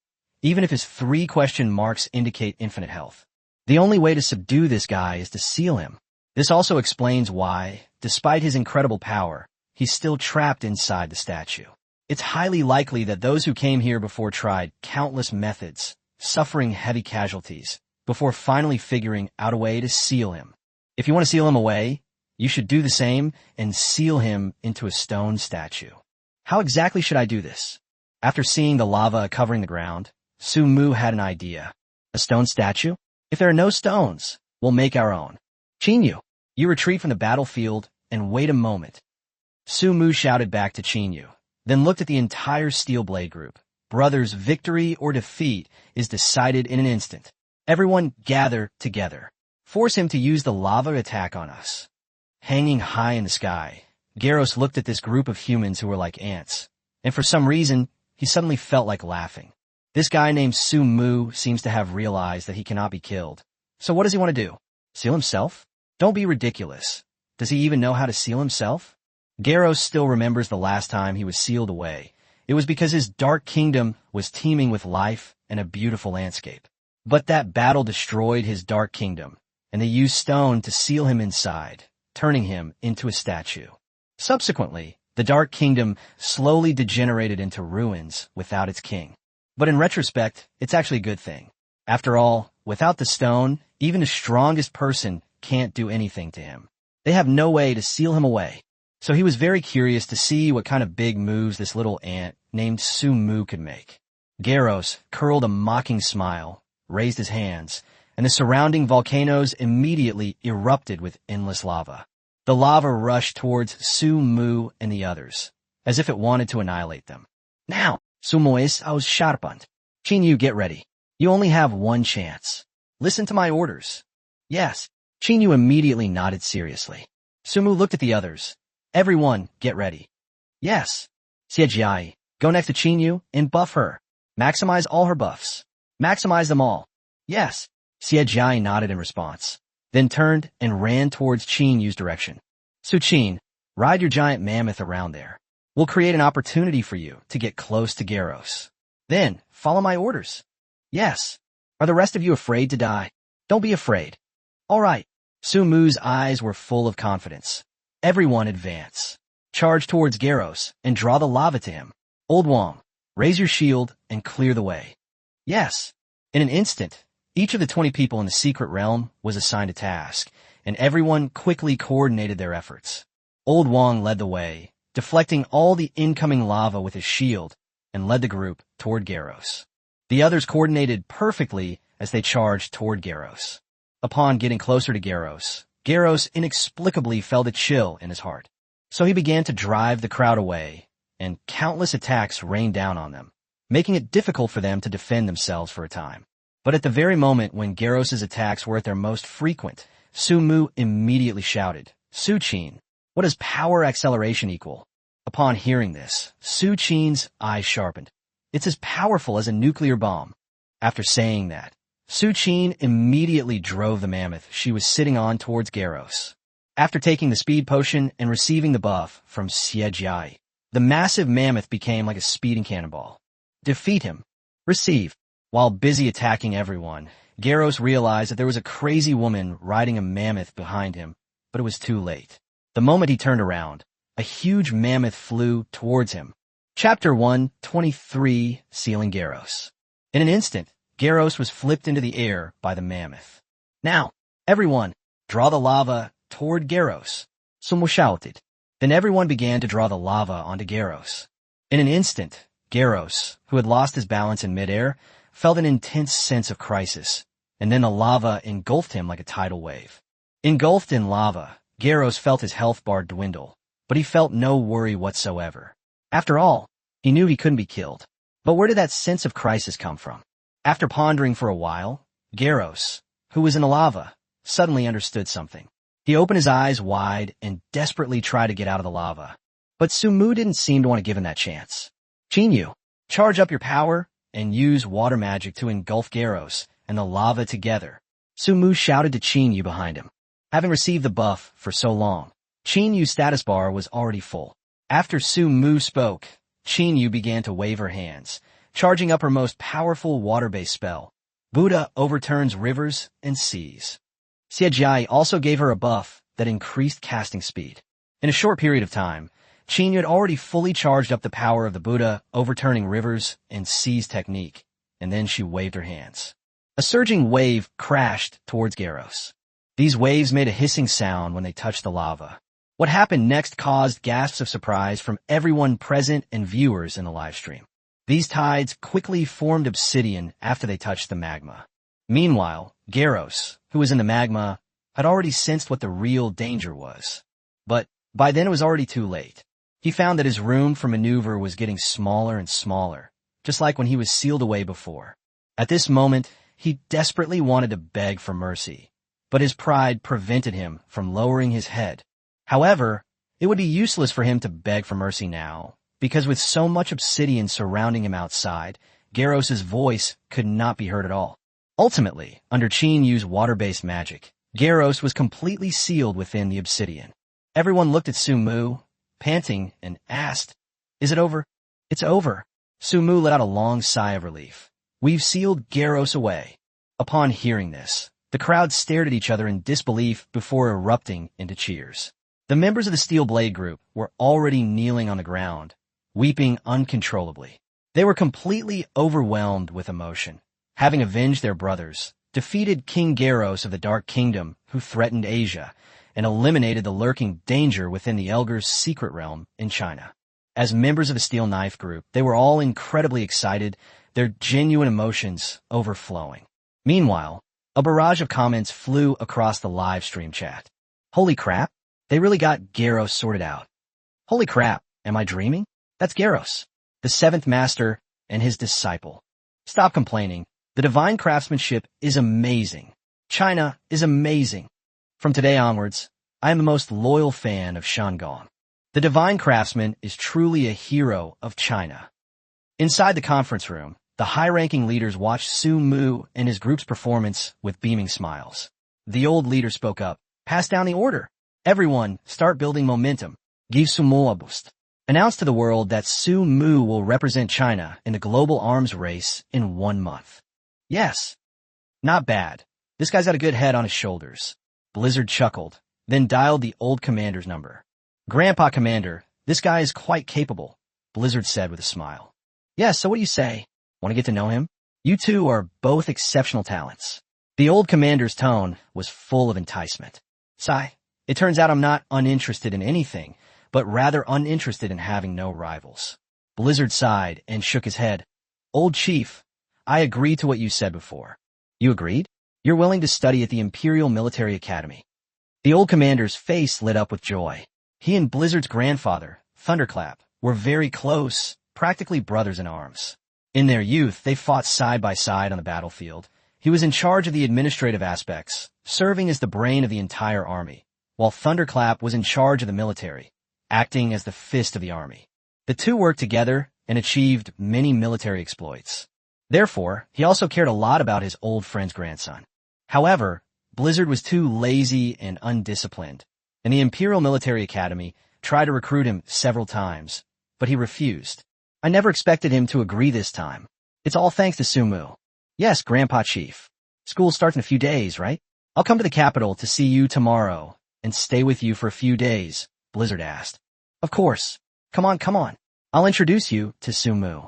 even if his 3 question marks indicate infinite health. The only way to subdue this guy is to seal him. This also explains why, despite his incredible power, he's still trapped inside the statue. It's highly likely that those who came here before tried countless methods, suffering heavy casualties, before finally figuring out a way to seal him. If you want to seal him away, you should do the same and seal him into a stone statue. How exactly should I do this? After seeing the lava covering the ground, Su Mu had an idea. A stone statue? If there are no stones, we'll make our own. Qin Yu, you retreat from the battlefield and wait a moment. Su Mu shouted back to Qin Yu, then looked at the entire Steel Blade group. Brothers, victory or defeat is decided in an instant. Everyone gather together. Force him to use the lava attack on us. Hanging high in the sky, Garros looked at this group of humans who were like ants, and for some reason, he suddenly felt like laughing. This guy named Su Mu seems to have realized that he cannot be killed. So what does he want to do? Seal himself? Don't be ridiculous. Does he even know how to seal himself? Garros still remembers the last time he was sealed away. It was because his Dark Kingdom was teeming with life and a beautiful landscape. But that battle destroyed his Dark Kingdom, and they used stone to seal him inside, turning him into a statue. Subsequently, the Dark Kingdom slowly degenerated into ruins without its king. But in retrospect, it's actually a good thing. After all, without the stone, even the strongest person can't do anything to him. They have no way to seal him away. So he was very curious to see what kind of big moves this little ant named Su Mu could make. Garros curled a mocking smile, raised his hands, and the surrounding volcanoes immediately erupted with endless lava. The lava rushed towards Su Mu and the others, as if it wanted to annihilate them. Now, Su Mu is sharpened. Qin Yu, get ready. You only have one chance. Listen to my orders. Yes. Qin Yu immediately nodded seriously. Su Mu looked at the others. Everyone, get ready. Yes. Xie Jiai, go next to Qin Yu and buff her. Maximize all her buffs. Maximize them all. Yes. Xie Jiai nodded in response, then turned and ran towards Qin Yu's direction. Su Qin, ride your giant mammoth around there. We'll create an opportunity for you to get close to Garros. Then, follow my orders. Yes. Are the rest of you afraid to die? Don't be afraid. All right. Su Mu's eyes were full of confidence. Everyone advance. Charge towards Garros and draw the lava to him. Old Wong, raise your shield and clear the way. Yes. In an instant, each of the 20 people in the secret realm was assigned a task, and everyone quickly coordinated their efforts. Old Wong led the way, deflecting all the incoming lava with his shield, and led the group toward Garros. The others coordinated perfectly as they charged toward Garros. Upon getting closer to Garros, Garros inexplicably felt a chill in his heart. So he began to drive the crowd away, and countless attacks rained down on them, making it difficult for them to defend themselves for a time. But at the very moment when Garros' attacks were at their most frequent, Su Mu immediately shouted, Su Qin, what does power acceleration equal? Upon hearing this, Su Qin's eyes sharpened. It's as powerful as a nuclear bomb. After saying that, Su Qin immediately drove the mammoth she was sitting on towards Garros. After taking the speed potion and receiving the buff from Xie Jiai, the massive mammoth became like a speeding cannonball. Defeat him. Receive. While busy attacking everyone, Garros realized that there was a crazy woman riding a mammoth behind him, but it was too late. The moment he turned around, a huge mammoth flew towards him. Chapter 123, Sealing Garros. In an instant, Garros was flipped into the air by the mammoth. Now, everyone, draw the lava toward Garros. Sumo shouted. Then everyone began to draw the lava onto Garros. In an instant, Garros, who had lost his balance in midair, felt an intense sense of crisis, and then the lava engulfed him like a tidal wave. Engulfed in lava, Garros felt his health bar dwindle, but he felt no worry whatsoever. After all, he knew he couldn't be killed. But where did that sense of crisis come from? After pondering for a while, Garros, who was in the lava, suddenly understood something. He opened his eyes wide and desperately tried to get out of the lava. But Su Mu didn't seem to want to give him that chance. Qin Yu, charge up your power and use water magic to engulf Garros and the lava together. Su Mu shouted to Qin Yu behind him. Having received the buff for so long, Qin Yu's status bar was already full. After Su Mu spoke, Qin Yu began to wave her hands, charging up her most powerful water-based spell. Buddha overturns rivers and seas. Xie Jia also gave her a buff that increased casting speed. In a short period of time, Qin Yu had already fully charged up the power of the Buddha overturning rivers and seas technique, and then she waved her hands. A surging wave crashed towards Garros. These waves made a hissing sound when they touched the lava. What happened next caused gasps of surprise from everyone present and viewers in the livestream. These tides quickly formed obsidian after they touched the magma. Meanwhile, Garros, who was in the magma, had already sensed what the real danger was. But by then it was already too late. He found that his room for maneuver was getting smaller and smaller, just like when he was sealed away before. At this moment, he desperately wanted to beg for mercy, but his pride prevented him from lowering his head. However, it would be useless for him to beg for mercy now, because with so much obsidian surrounding him outside, Garros' voice could not be heard at all. Ultimately, under Qin Yu's water-based magic, Garros was completely sealed within the obsidian. Everyone looked at Su Mu, panting, and asked, "Is it over?" "It's over." Su Mu let out a long sigh of relief. "We've sealed Garros away." Upon hearing this, the crowd stared at each other in disbelief before erupting into cheers. The members of the Steel Blade Group were already kneeling on the ground, weeping uncontrollably. They were completely overwhelmed with emotion. Having avenged their brothers, defeated King Garros of the Dark Kingdom, who threatened Asia, and eliminated the lurking danger within the Elgar's secret realm in China. As members of the Steel Knife Group, they were all incredibly excited, their genuine emotions overflowing. Meanwhile, a barrage of comments flew across the live stream chat. "Holy crap, they really got Garros sorted out. Holy crap, am I dreaming? That's Garros, the seventh master and his disciple. Stop complaining. The divine craftsmanship is amazing. China is amazing. From today onwards, I am the most loyal fan of Shandong. The divine craftsman is truly a hero of China." Inside the conference room, the high-ranking leaders watched Su Mu and his group's performance with beaming smiles. The old leader spoke up. "Pass down the order. Everyone, start building momentum. Give Su Mu a boost. Announce to the world that Su Mu will represent China in the global arms race in 1 month. Yes. Not bad. This guy's got a good head on his shoulders." Blizzard chuckled, then dialed the old commander's number. "Grandpa Commander, this guy is quite capable," Blizzard said with a smile. "Yes, so what do you say? Want to get to know him? You two are both exceptional talents." The old commander's tone was full of enticement. "Sigh, it turns out I'm not uninterested in anything, but rather uninterested in having no rivals." Blizzard sighed and shook his head. "Old Chief, I agree to what you said before." "You agreed? You're willing to study at the Imperial Military Academy." The old commander's face lit up with joy. He and Blizzard's grandfather, Thunderclap, were very close, practically brothers in arms. In their youth, they fought side by side on the battlefield. He was in charge of the administrative aspects, serving as the brain of the entire army, while Thunderclap was in charge of the military, acting as the fist of the army. The two worked together and achieved many military exploits. Therefore, he also cared a lot about his old friend's grandson. However, Blizzard was too lazy and undisciplined, and the Imperial Military Academy tried to recruit him several times, but he refused. "I never expected him to agree this time. It's all thanks to Su Mu." "Yes, Grandpa Chief. School starts in a few days, right? I'll come to the capital to see you tomorrow and stay with you for a few days," Blizzard asked. "Of course. Come on. I'll introduce you to Su Mu."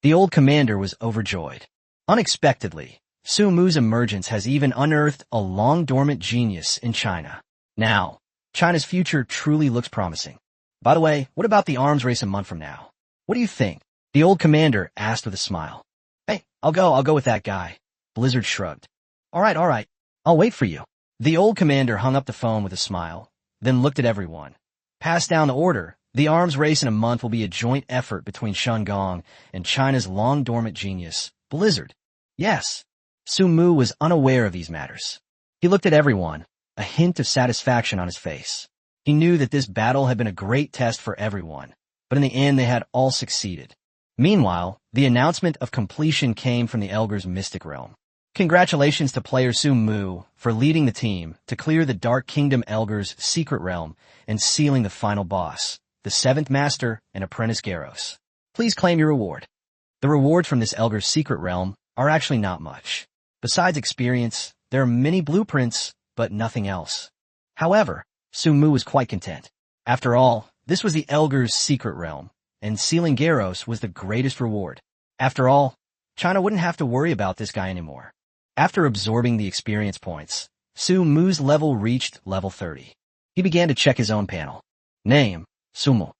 The old commander was overjoyed. Unexpectedly, Su Mu's emergence has even unearthed a long-dormant genius in China. Now, China's future truly looks promising. By the way, what about the arms race a month from now? What do you think? The old commander asked with a smile. "Hey, I'll go with that guy." Blizzard shrugged. All right. I'll wait for you." The old commander hung up the phone with a smile, then looked at everyone. "Pass down the order. The arms race in a month will be a joint effort between Shandong and China's long-dormant genius, Blizzard." "Yes." Su Mu was unaware of these matters. He looked at everyone, a hint of satisfaction on his face. He knew that this battle had been a great test for everyone, but in the end they had all succeeded. Meanwhile, the announcement of completion came from the Elgar's Mystic Realm. Congratulations to player Su Mu for leading the team to clear the Dark Kingdom Elgar's Secret Realm and sealing the final boss, the 7th Master and Apprentice Garros. Please claim your reward. The rewards from this Elgar's Secret Realm are actually not much. Besides experience, there are many blueprints, but nothing else. However, Su Mu was quite content. After all, this was the Elgar's Secret Realm, and sealing Garros was the greatest reward. After all, China wouldn't have to worry about this guy anymore. After absorbing the experience points, Su Mu's level reached level 30. He began to check his own panel. Name, Sumo.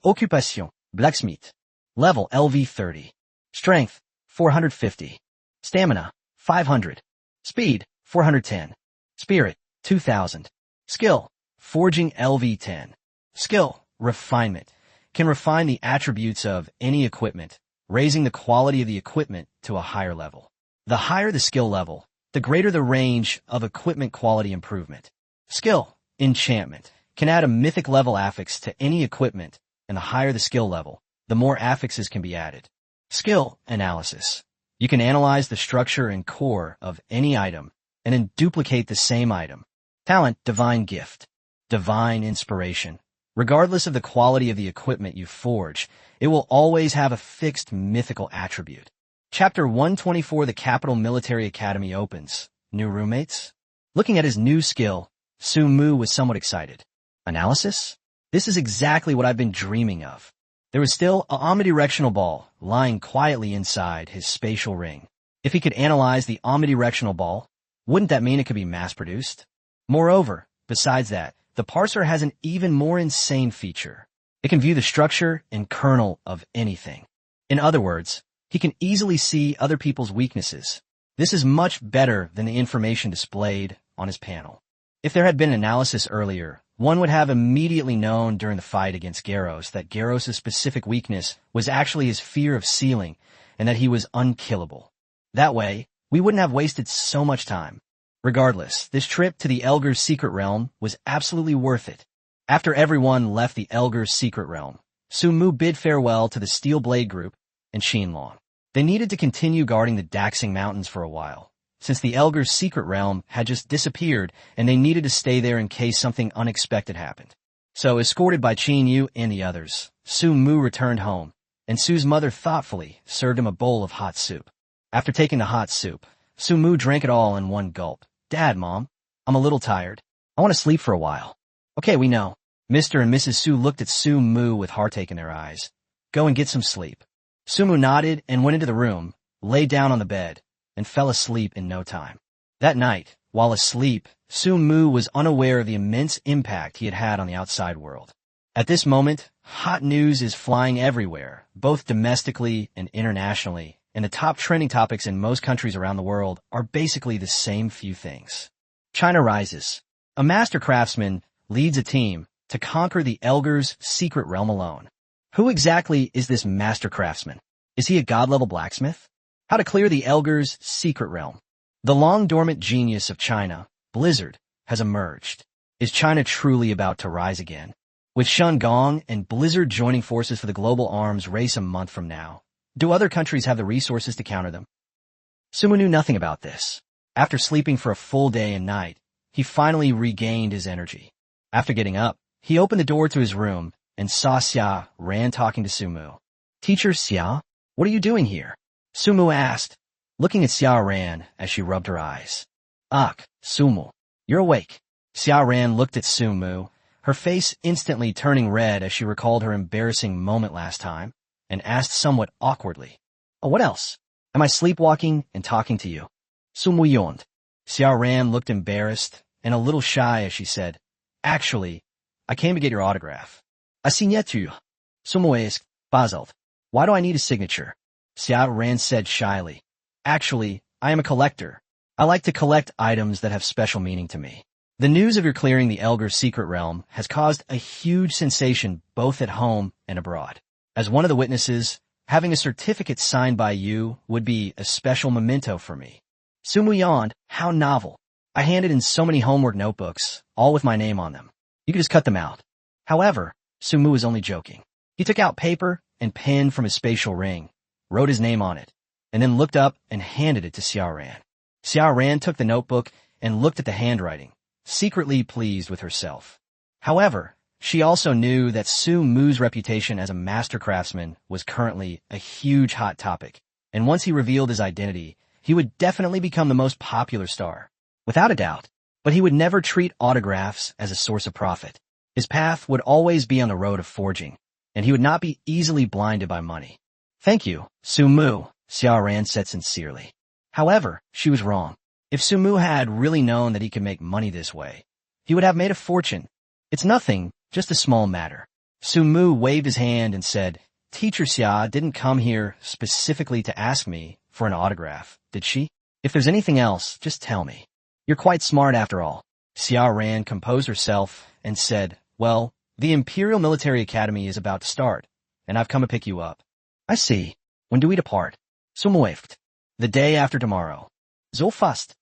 Occupation, blacksmith. Level LV 30. Strength, 450. Stamina, 500. Speed, 410. Spirit, 2000. Skill, forging LV 10. Skill, refinement. Can refine the attributes of any equipment, raising the quality of the equipment to a higher level. The higher the skill level, the greater the range of equipment quality improvement. Skill, enchantment. Can add a mythic level affix to any equipment, and the higher the skill level, the more affixes can be added. Skill, analysis. You can analyze the structure and core of any item, and then duplicate the same item. Talent, divine gift. Divine inspiration. Regardless of the quality of the equipment you forge, it will always have a fixed mythical attribute. Chapter 124 The Capital Military Academy opens. New roommates? Looking at his new skill, Su Mu was somewhat excited. Analysis? This is exactly what I've been dreaming of. There was still an omnidirectional ball lying quietly inside his spatial ring. If he could analyze the omnidirectional ball, wouldn't that mean it could be mass-produced? Moreover, besides that, the parser has an even more insane feature. It can view the structure and kernel of anything. In other words, he can easily see other people's weaknesses. This is much better than the information displayed on his panel. If there had been analysis earlier, one would have immediately known during the fight against Garros that Garros' specific weakness was actually his fear of sealing and that he was unkillable. That way, we wouldn't have wasted so much time. Regardless, this trip to the Elgar's Secret Realm was absolutely worth it. After everyone left the Elgar's Secret Realm, Su Mu bid farewell to the Steel Blade Group and Xinlong. They needed to continue guarding the Daxing Mountains for a while, since the Elgar's Secret Realm had just disappeared and they needed to stay there in case something unexpected happened. So, escorted by Qin Yu and the others, Su Mu returned home, and Su's mother thoughtfully served him a bowl of hot soup. After taking the hot soup, Su Mu drank it all in one gulp. Dad, Mom, I'm a little tired. I want to sleep for a while. Okay, we know. Mr. and Mrs. Su looked at Su Mu with heartache in their eyes. Go and get some sleep. Su Mu nodded and went into the room, lay down on the bed, and fell asleep in no time. That night, while asleep, Su Mu was unaware of the immense impact he had had on the outside world. At this moment, hot news is flying everywhere, both domestically and internationally, and the top trending topics in most countries around the world are basically the same few things. China rises. A master craftsman leads a team to conquer the Elgar's Secret Realm alone. Who exactly is this master craftsman? Is he a god-level blacksmith? How to clear the Elgar's Secret Realm. The long-dormant genius of China, Blizzard, has emerged. Is China truly about to rise again? With Shen Gong and Blizzard joining forces for the global arms race a month from now, do other countries have the resources to counter them? Su Mu knew nothing about this. After sleeping for a full day and night, he finally regained his energy. After getting up, he opened the door to his room and saw Xia Ran talking to Su Mu. Teacher Xia, what are you doing here? Su Mu asked, looking at Xia Ran as she rubbed her eyes. Ak, Su Mu, you're awake. Xia Ran looked at Su Mu, her face instantly turning red as she recalled her embarrassing moment last time, and asked somewhat awkwardly, oh, what else? Am I sleepwalking and talking to you? Su Mu yawned. Xia Ran looked embarrassed and a little shy as she said, actually, I came to get your autograph. A signature. Su Mu asked, puzzled. Why do I need a signature? Xia Ran said shyly, actually, I am a collector. I like to collect items that have special meaning to me. The news of your clearing the Elgar's Secret Realm has caused a huge sensation both at home and abroad. As one of the witnesses, having a certificate signed by you would be a special memento for me. Sumu yawned. How novel. I handed in so many homework notebooks, all with my name on them. You could just cut them out. However, Sumu was only joking. He took out paper and pen from his spatial ring, wrote his name on it, and then looked up and handed it to Xiaoran. Xiaoran took the notebook and looked at the handwriting, secretly pleased with herself. However, she also knew that Su Mu's reputation as a master craftsman was currently a huge hot topic, and once he revealed his identity, he would definitely become the most popular star. Without a doubt. But he would never treat autographs as a source of profit. His path would always be on the road of forging, and he would not be easily blinded by money. Thank you, Su Mu, Xiaoran said sincerely. However, she was wrong. If Su Mu had really known that he could make money this way, he would have made a fortune. It's nothing, just a small matter. Su Mu waved his hand and said, Teacher Xia didn't come here specifically to ask me for an autograph, did she? If there's anything else, just tell me. You're quite smart after all. Xiaoran composed herself and said, Well, the Imperial Military Academy is about to start, and I've come to pick you up. I see. When do we depart? Sumueft. The day after tomorrow. So fast.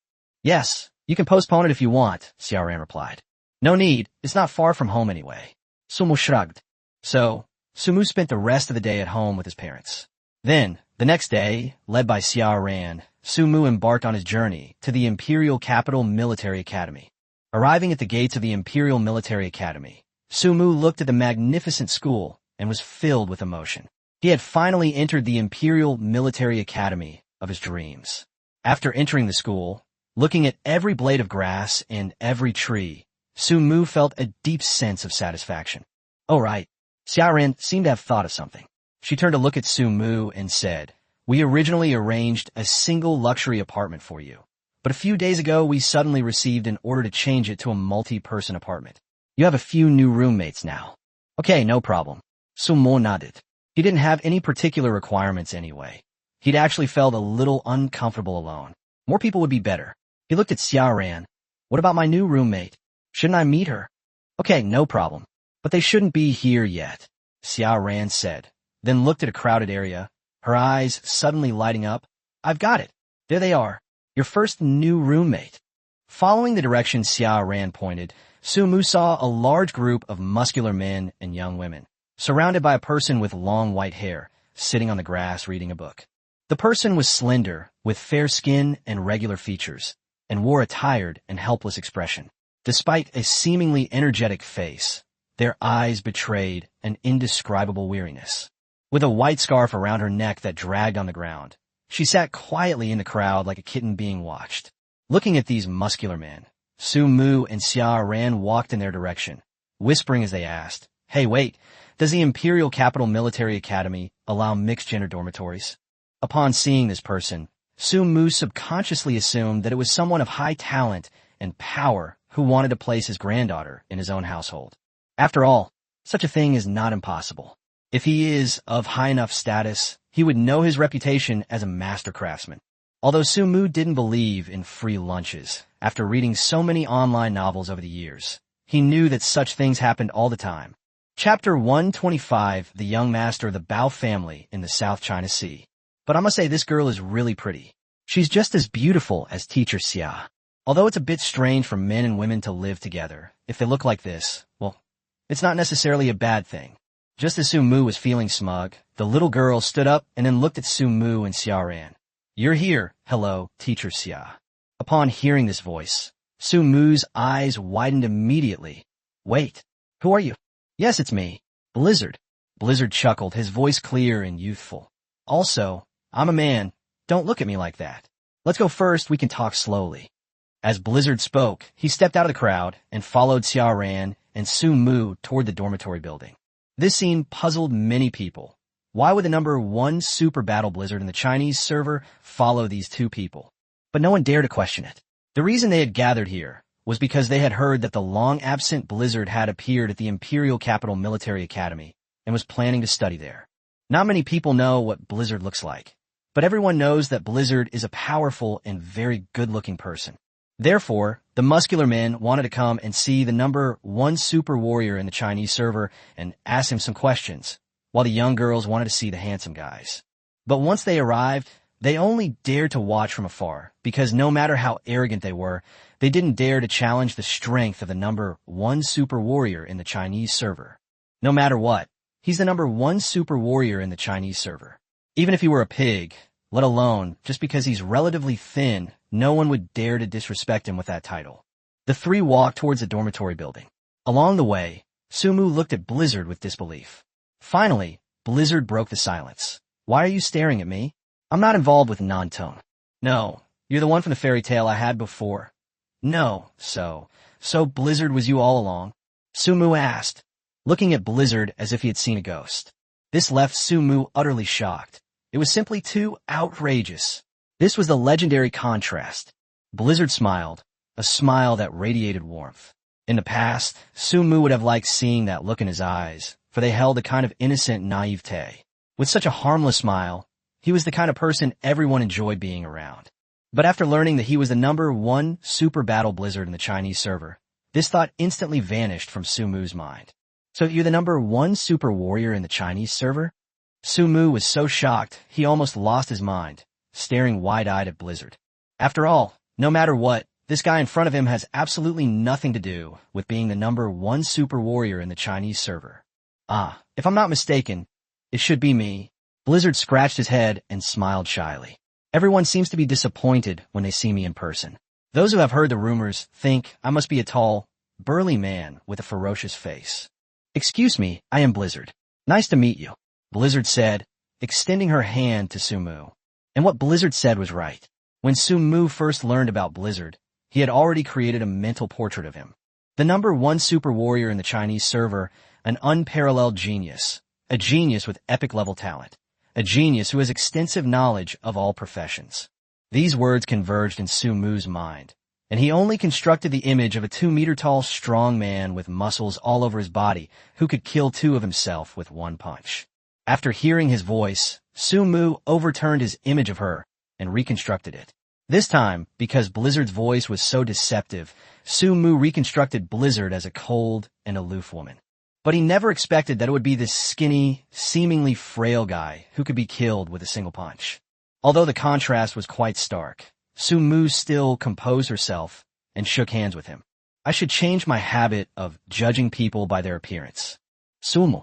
Yes, you can postpone it if you want, Xiaoran replied. No need, it's not far from home anyway. Sumu shrugged. So, Sumu spent the rest of the day at home with his parents. Then, the next day, led by Xiaoran, Sumu embarked on his journey to the Imperial Capital Military Academy. Arriving at the gates of the Imperial Military Academy, Sumu looked at the magnificent school and was filled with emotion. He had finally entered the Imperial Military Academy of his dreams. After entering the school, looking at every blade of grass and every tree, Sumu felt a deep sense of satisfaction. Oh right, Xiaoran seemed to have thought of something. She turned to look at Sumu and said, We originally arranged a single luxury apartment for you, but a few days ago we suddenly received an order to change it to a multi-person apartment. You have a few new roommates now. Okay, no problem. Sumu nodded. He didn't have any particular requirements anyway. He'd actually felt a little uncomfortable alone. More people would be better. He looked at Xiaoran. What about my new roommate? Shouldn't I meet her? Okay, no problem. But they shouldn't be here yet, Xiaoran said, then looked at a crowded area, her eyes suddenly lighting up. I've got it. There they are. Your first new roommate. Following the direction Xiaoran pointed, Sumu saw a large group of muscular men and young women, surrounded by a person with long white hair, sitting on the grass reading a book. The person was slender, with fair skin and regular features, and wore a tired and helpless expression. Despite a seemingly energetic face, their eyes betrayed an indescribable weariness. With a white scarf around her neck that dragged on the ground, she sat quietly in the crowd like a kitten being watched. Looking at these muscular men, Sumu and Xiaoran walked in their direction, whispering as they asked, Hey wait, does the Imperial Capital Military Academy allow mixed-gender dormitories? Upon seeing this person, Sumu subconsciously assumed that it was someone of high talent and power who wanted to place his granddaughter in his own household. After all, such a thing is not impossible. If he is of high enough status, he would know his reputation as a master craftsman. Although Sumu didn't believe in free lunches, after reading so many online novels over the years, he knew that such things happened all the time. Chapter 125, The Young Master of the Bao Family in the South China Sea. But I must say this girl is really pretty. She's just as beautiful as Teacher Xia. Although it's a bit strange for men and women to live together, if they look like this, well, it's not necessarily a bad thing. Just as Sumu was feeling smug, the little girl stood up and then looked at Sumu and Xiaoran. You're here. Hello, Teacher Xia. Upon hearing this voice, Sumu's eyes widened immediately. Wait, who are you? Yes, it's me, Blizzard. Blizzard chuckled, his voice clear and youthful. Also, I'm a man. Don't look at me like that. Let's go first, we can talk slowly. As Blizzard spoke, he stepped out of the crowd and followed Xiaoran and Sumu toward the dormitory building. This scene puzzled many people. Why would the number 1 super battle Blizzard in the Chinese server follow these two people? But no one dared to question it. The reason they had gathered here was because they had heard that the long-absent Blizzard had appeared at the Imperial Capital Military Academy and was planning to study there. Not many people know what Blizzard looks like, but everyone knows that Blizzard is a powerful and very good-looking person. Therefore, the muscular men wanted to come and see the number 1 super warrior in the Chinese server and ask him some questions, while the young girls wanted to see the handsome guys. But once they arrived, They only dared to watch from afar, because no matter how arrogant they were, they didn't dare to challenge the strength of the number one super warrior in the Chinese server. No matter what, he's the number one super warrior in the Chinese server. Even if he were a pig, let alone just because he's relatively thin, no one would dare to disrespect him with that title. The three walked towards the dormitory building. Along the way, Sumu looked at Blizzard with disbelief. Finally, Blizzard broke the silence. Why are you staring at me? I'm not involved with non-tone. No, you're the one from the fairy tale I had before. No, so Blizzard was you all along? Sumu asked, looking at Blizzard as if he had seen a ghost. This left Sumu utterly shocked. It was simply too outrageous. This was the legendary contrast. Blizzard smiled, a smile that radiated warmth. In the past, Sumu would have liked seeing that look in his eyes, for they held a kind of innocent naivete. With such a harmless smile, he was the kind of person everyone enjoyed being around. But after learning that he was the number one super battle Blizzard in the Chinese server, this thought instantly vanished from Sumu's mind. So you're the number one super warrior in the Chinese server? Sumu was so shocked he almost lost his mind, staring wide-eyed at Blizzard. After all, no matter what, this guy in front of him has absolutely nothing to do with being the number one super warrior in the Chinese server. If I'm not mistaken, it should be me. Blizzard scratched his head and smiled shyly. Everyone seems to be disappointed when they see me in person. Those who have heard the rumors think I must be a tall, burly man with a ferocious face. Excuse me, I am Blizzard. Nice to meet you, Blizzard said, extending her hand to Sumu. And what Blizzard said was right. When Sumu first learned about Blizzard, he had already created a mental portrait of him. The number one super warrior in the Chinese server, an unparalleled genius, a genius with epic-level talent, a genius who has extensive knowledge of all professions. These words converged in Sumu's mind, and he only constructed the image of a 2-meter-tall strong man with muscles all over his body who could kill two of himself with one punch. After hearing his voice, Sumu overturned his image of her and reconstructed it. This time, because Blizzard's voice was so deceptive, Sumu reconstructed Blizzard as a cold and aloof woman. But he never expected that it would be this skinny, seemingly frail guy who could be killed with a single punch. Although the contrast was quite stark, Sumu still composed herself and shook hands with him. I should change my habit of judging people by their appearance. Sumu.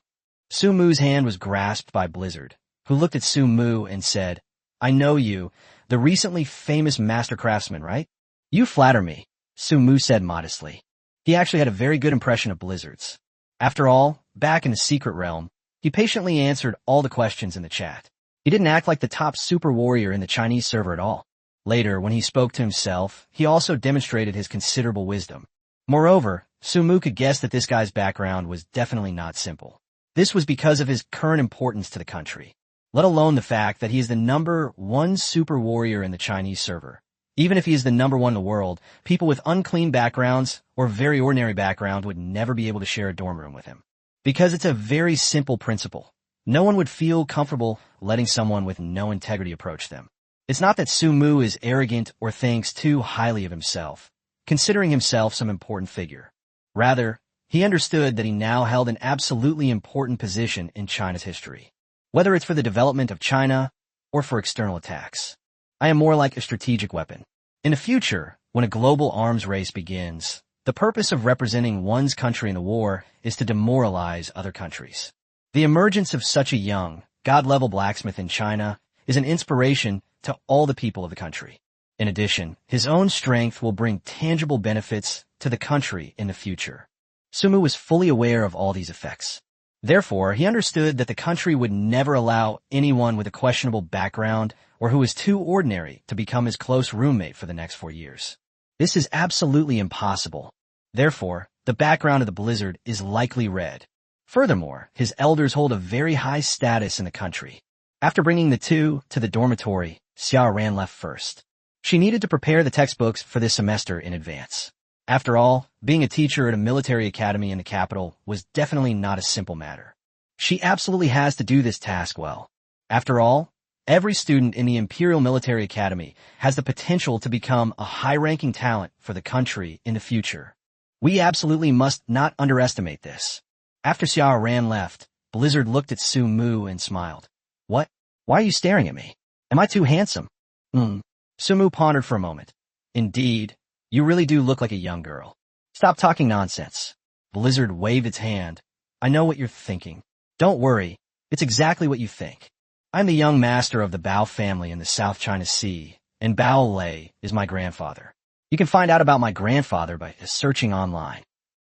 Sumu's hand was grasped by Blizzard, who looked at Sumu and said, I know you, the recently famous master craftsman, right? You flatter me, Sumu said modestly. He actually had a very good impression of Blizzard's. After all, back in the secret realm, he patiently answered all the questions in the chat. He didn't act like the top super warrior in the Chinese server at all. Later, when he spoke to himself, he also demonstrated his considerable wisdom. Moreover, Sumu could guess that this guy's background was definitely not simple. This was because of his current importance to the country, let alone the fact that he is the number one super warrior in the Chinese server. Even if he is the number one in the world, people with unclean backgrounds or very ordinary background would never be able to share a dorm room with him. Because it's a very simple principle. No one would feel comfortable letting someone with no integrity approach them. It's not that Sumu is arrogant or thinks too highly of himself, considering himself some important figure. Rather, he understood that he now held an absolutely important position in China's history. Whether it's for the development of China or for external attacks. I am more like a strategic weapon. In the future, when a global arms race begins, the purpose of representing one's country in the war is to demoralize other countries. The emergence of such a young, god-level blacksmith in China is an inspiration to all the people of the country. In addition, his own strength will bring tangible benefits to the country in the future. Sumu was fully aware of all these effects. Therefore, he understood that the country would never allow anyone with a questionable background or who is too ordinary to become his close roommate for the next 4 years. This is absolutely impossible. Therefore, the background of the Blizzard is likely red. Furthermore, his elders hold a very high status in the country. After bringing the two to the dormitory, Xia Ran left first. She needed to prepare the textbooks for this semester in advance. After all, being a teacher at a military academy in the capital was definitely not a simple matter. She absolutely has to do this task well. After all, every student in the Imperial Military Academy has the potential to become a high-ranking talent for the country in the future. We absolutely must not underestimate this. After Xia Ran left, Blizzard looked at Sumu and smiled. What? Why are you staring at me? Am I too handsome? Hmm. Sumu pondered for a moment. Indeed, you really do look like a young girl. Stop talking nonsense. Blizzard waved its hand. I know what you're thinking. Don't worry, it's exactly what you think. I'm the young master of the Bao family in the South China Sea, and Bao Lei is my grandfather. You can find out about my grandfather by searching online.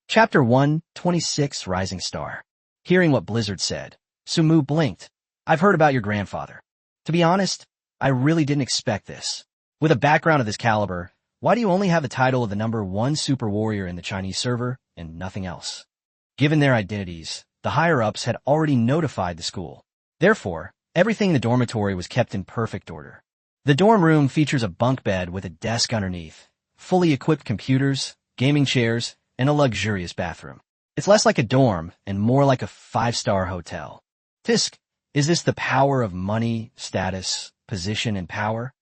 Chapter 126, Rising Star. Hearing what Blizzard said, Sumu blinked. I've heard about your grandfather. To be honest, I really didn't expect this. With a background of this caliber, why do you only have the title of the #1 super warrior in the Chinese server and nothing else? Given their identities, the higher-ups had already notified the school. Therefore, everything in the dormitory was kept in perfect order. The dorm room features a bunk bed with a desk underneath, fully equipped computers, gaming chairs, and a luxurious bathroom. It's less like a dorm and more like a 5-star hotel. Fisk, is this the power of money, status, position, and power?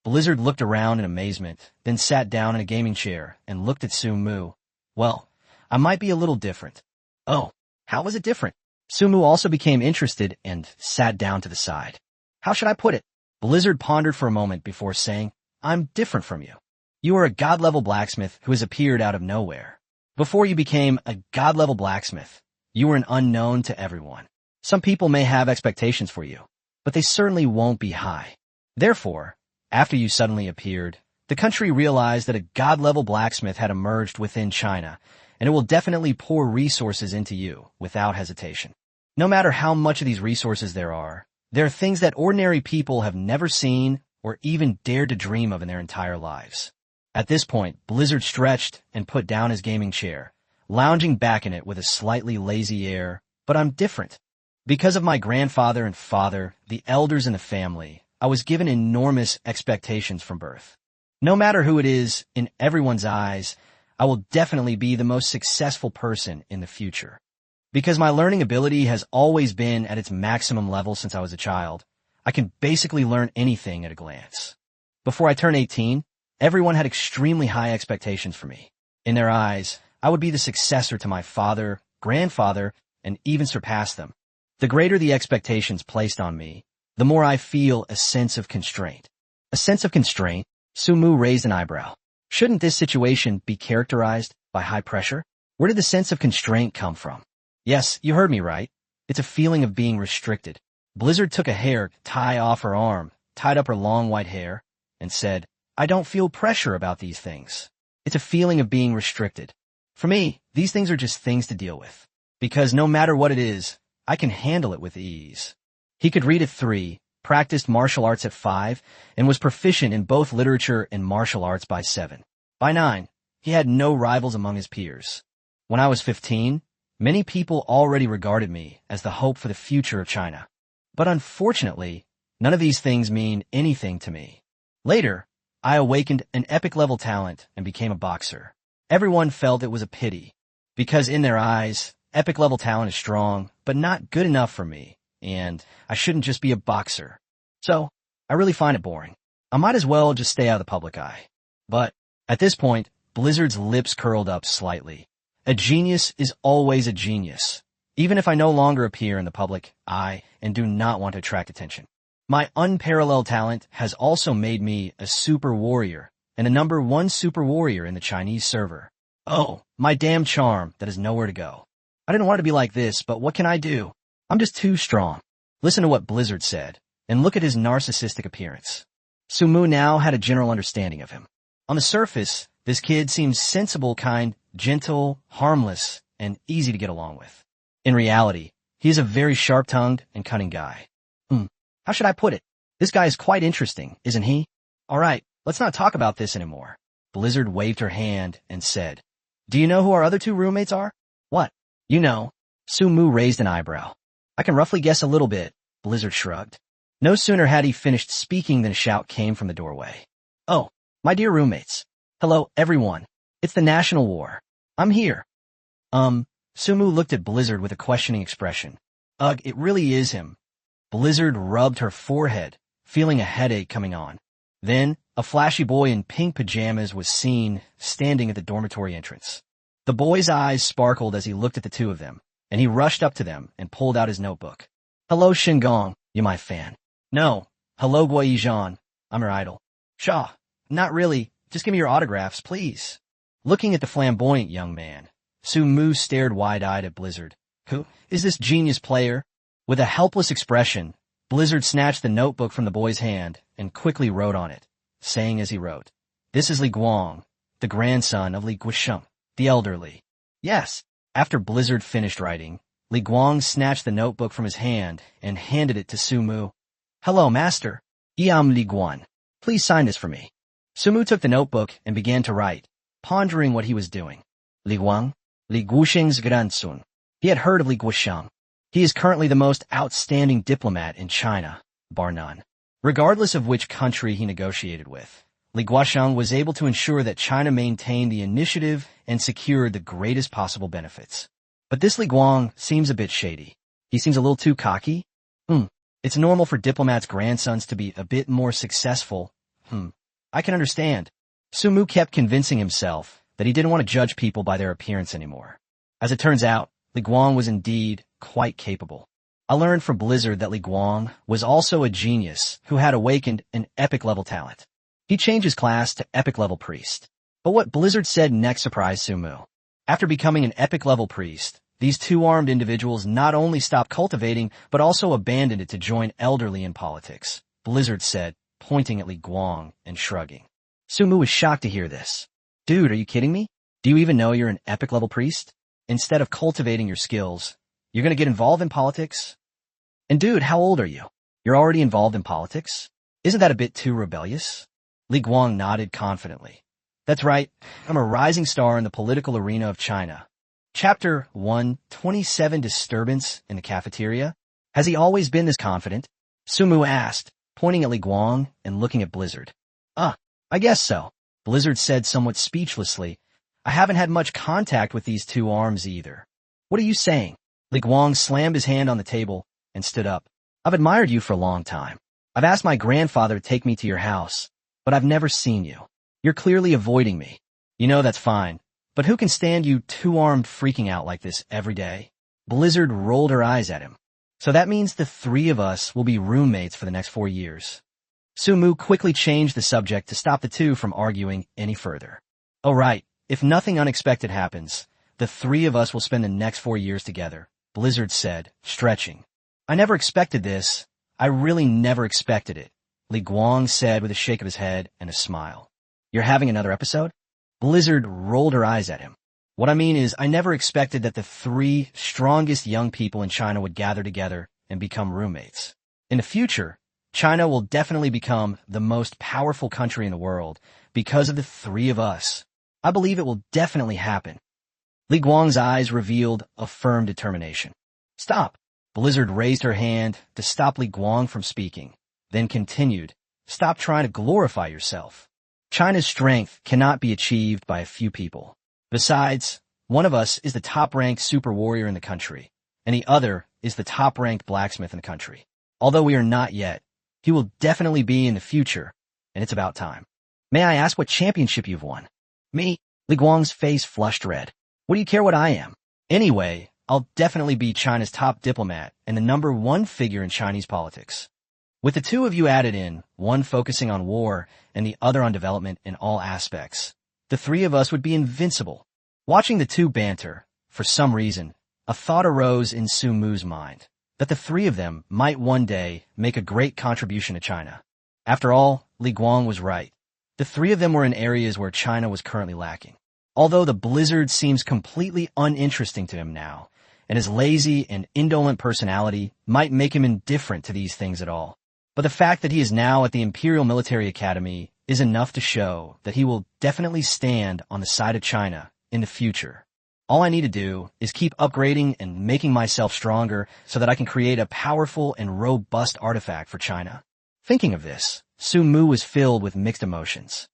Blizzard looked around in amazement, then sat down in a gaming chair and looked at Sumu. Well, I might be a little different. Oh, how was it different? Sumu also became interested and sat down to the side. How should I put it? Blizzard pondered for a moment before saying, I'm different from you. You are a god-level blacksmith who has appeared out of nowhere. Before you became a god-level blacksmith, you were an unknown to everyone. Some people may have expectations for you, but they certainly won't be high. Therefore, after you suddenly appeared, the country realized that a god-level blacksmith had emerged within China, and it will definitely pour resources into you without hesitation. No matter how much of these resources there are things that ordinary people have never seen or even dared to dream of in their entire lives. At this point, Blizzard stretched and put down his gaming chair, lounging back in it with a slightly lazy air. But I'm different. Because of my grandfather and father, the elders in the family, I was given enormous expectations from birth. No matter who it is, in everyone's eyes, I will definitely be the most successful person in the future. Because my learning ability has always been at its maximum level since I was a child, I can basically learn anything at a glance. Before I turned 18, everyone had extremely high expectations for me. In their eyes, I would be the successor to my father, grandfather, and even surpass them. The greater the expectations placed on me, the more I feel a sense of constraint. A sense of constraint? Sumu raised an eyebrow. Shouldn't this situation be characterized by high pressure? Where did the sense of constraint come from? Yes, you heard me right. It's a feeling of being restricted. Blizzard took a hair tie off her arm, tied up her long white hair, and said, I don't feel pressure about these things. It's a feeling of being restricted. For me, these things are just things to deal with. Because no matter what it is, I can handle it with ease. He could read at 3, practiced martial arts at 5, and was proficient in both literature and martial arts by 7. By 9, he had no rivals among his peers. When I was 15, many people already regarded me as the hope for the future of China. But unfortunately, none of these things mean anything to me. Later, I awakened an epic-level talent and became a boxer. Everyone felt it was a pity, because in their eyes, epic-level talent is strong, but not good enough for me, and I shouldn't just be a boxer. So, I really find it boring. I might as well just stay out of the public eye. But, at this point, Blizzard's lips curled up slightly. A genius is always a genius, even if I no longer appear in the public eye and do not want to attract attention. My unparalleled talent has also made me a super warrior and a #1 super warrior in the Chinese server. Oh, my damn charm that has nowhere to go. I didn't want to be like this, but what can I do? I'm just too strong. Listen to what Blizzard said, and look at his narcissistic appearance. Sumu now had a general understanding of him. On the surface, this kid seems sensible, kind, gentle, harmless, and easy to get along with. In reality, he is a very sharp-tongued and cunning guy. How should I put it? This guy is quite interesting, isn't he? All right, let's not talk about this anymore. Blizzard waved her hand and said, Do you know who our other 2 roommates are? What? You know. Sumu raised an eyebrow. I can roughly guess a little bit, Blizzard shrugged. No sooner had he finished speaking than a shout came from the doorway. Oh, my dear roommates. Hello, everyone. It's the National War. I'm here. Sumu looked at Blizzard with a questioning expression. Ugh, it really is him. Blizzard rubbed her forehead, feeling a headache coming on. Then, a flashy boy in pink pajamas was seen standing at the dormitory entrance. The boy's eyes sparkled as he looked at the 2 of them, and he rushed up to them and pulled out his notebook. Hello, Shingong, you my fan. No, Hello, Guijan. I'm your idol. Shaw, not really. Just give me your autographs, please. Looking at the flamboyant young man, Su Mu stared wide-eyed at Blizzard. Who is this genius player? With a helpless expression, Blizzard snatched the notebook from the boy's hand and quickly wrote on it, saying as he wrote, "This is Li Guang, the grandson of Li Guisheng, the elderly." Yes. After Blizzard finished writing, Li Guang snatched the notebook from his hand and handed it to Su Mu. "Hello, master. I am Li Guang. Please sign this for me." Su Mu took the notebook and began to write, pondering what he was doing. Li Guang, Li Guisheng's grandson. He had heard of Li Guisheng. He is currently the most outstanding diplomat in China, bar none. Regardless of which country he negotiated with, Li Guisheng was able to ensure that China maintained the initiative and secured the greatest possible benefits. But this Li Guang seems a bit shady. He seems a little too cocky. It's normal for diplomats' grandsons to be a bit more successful. I can understand. Su Mu kept convincing himself that he didn't want to judge people by their appearance anymore. As it turns out, Li Guang was indeed quite capable. I learned from Blizzard that Li Guang was also a genius who had awakened an epic-level talent. He changed his class to epic-level priest. But what Blizzard said next surprised Su Mu. After becoming an epic-level priest, these two-armed individuals not only stopped cultivating, but also abandoned it to join elderly in politics, Blizzard said, pointing at Li Guang and shrugging. Su Mu was shocked to hear this. Dude, are you kidding me? Do you even know you're an epic-level priest? Instead of cultivating your skills, you're going to get involved in politics? And dude, how old are you? You're already involved in politics? Isn't that a bit too rebellious? Li Guang nodded confidently. That's right, I'm a rising star in the political arena of China. Chapter 127 Disturbance in the Cafeteria. Has he always been this confident? Su Mu asked, pointing at Li Guang and looking at Blizzard. I guess so, Blizzard said somewhat speechlessly. I haven't had much contact with these two arms either. What are you saying? Li Guang slammed his hand on the table and stood up. I've admired you for a long time. I've asked my grandfather to take me to your house, but I've never seen you. You're clearly avoiding me. You know that's fine, but who can stand you two-armed freaking out like this every day? Blizzard rolled her eyes at him. So that means the three of us will be roommates for the next 4 years. Su Mu quickly changed the subject to stop the two from arguing any further. Oh right, if nothing unexpected happens, the three of us will spend the next 4 years together, Blizzard said, stretching. I never expected this. I really never expected it, Li Guang said with a shake of his head and a smile. You're having another episode? Blizzard rolled her eyes at him. What I mean is, I never expected that the three strongest young people in China would gather together and become roommates. In the future, China will definitely become the most powerful country in the world because of the three of us. I believe it will definitely happen. Li Guang's eyes revealed a firm determination. Stop. Blizzard raised her hand to stop Li Guang from speaking, then continued, stop trying to glorify yourself. China's strength cannot be achieved by a few people. Besides, one of us is the top-ranked super warrior in the country, and the other is the top-ranked blacksmith in the country. Although we are not yet, he will definitely be in the future, and it's about time. May I ask what championship you've won? Me? Li Guang's face flushed red. What do you care what I am? Anyway, I'll definitely be China's top diplomat and the #1 figure in Chinese politics. With the two of you added in, one focusing on war and the other on development in all aspects, the three of us would be invincible. Watching the two banter, for some reason, a thought arose in Su Mu's mind, that the three of them might one day make a great contribution to China. After all, Li Guang was right. The three of them were in areas where China was currently lacking. Although the Blizzard seems completely uninteresting to him now, and his lazy and indolent personality might make him indifferent to these things at all. But the fact that he is now at the Imperial Military Academy is enough to show that he will definitely stand on the side of China in the future. All I need to do is keep upgrading and making myself stronger so that I can create a powerful and robust artifact for China. Thinking of this, Su Mu was filled with mixed emotions.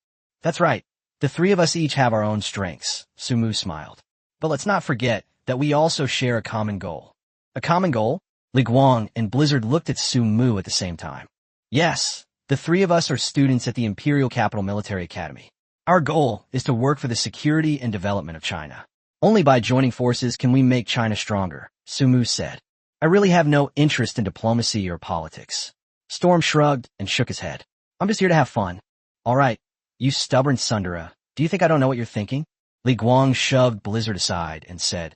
That's right. The three of us each have our own strengths, Su Mu smiled. But let's not forget that we also share a common goal. A common goal? Li Guang and Blizzard looked at Su Mu at the same time. Yes, the three of us are students at the Imperial Capital Military Academy. Our goal is to work for the security and development of China. Only by joining forces can we make China stronger, Su Mu said. I really have no interest in diplomacy or politics. Storm shrugged and shook his head. I'm just here to have fun. All right, you stubborn Sundara. Do you think I don't know what you're thinking? Li Guang shoved Blizzard aside and said,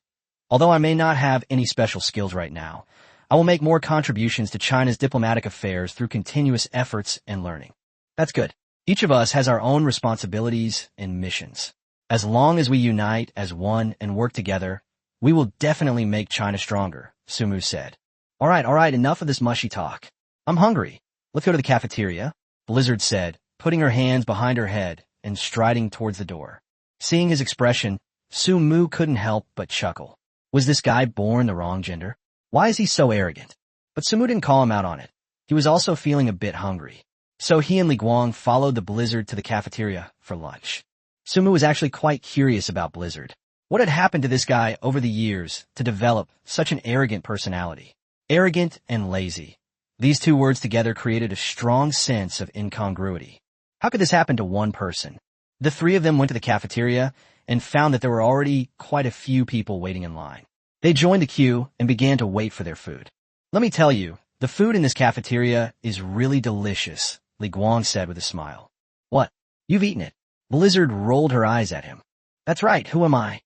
although I may not have any special skills right now, I will make more contributions to China's diplomatic affairs through continuous efforts and learning. That's good. Each of us has our own responsibilities and missions. As long as we unite as one and work together, we will definitely make China stronger, Sumu said. All right, enough of this mushy talk. I'm hungry. Let's go to the cafeteria, Blizzard said, putting her hands behind her head and striding towards the door. Seeing his expression, Sumu couldn't help but chuckle. Was this guy born the wrong gender? Why is he so arrogant? But Sumu didn't call him out on it. He was also feeling a bit hungry. So he and Li Guang followed the Blizzard to the cafeteria for lunch. Sumu was actually quite curious about Blizzard. What had happened to this guy over the years to develop such an arrogant personality? Arrogant and lazy. These two words together created a strong sense of incongruity. How could this happen to one person? The three of them went to the cafeteria and found that there were already quite a few people waiting in line. They joined the queue and began to wait for their food. Let me tell you, the food in this cafeteria is really delicious, Li Guang said with a smile. What? You've eaten it? Blizzard rolled her eyes at him. That's right, who am I?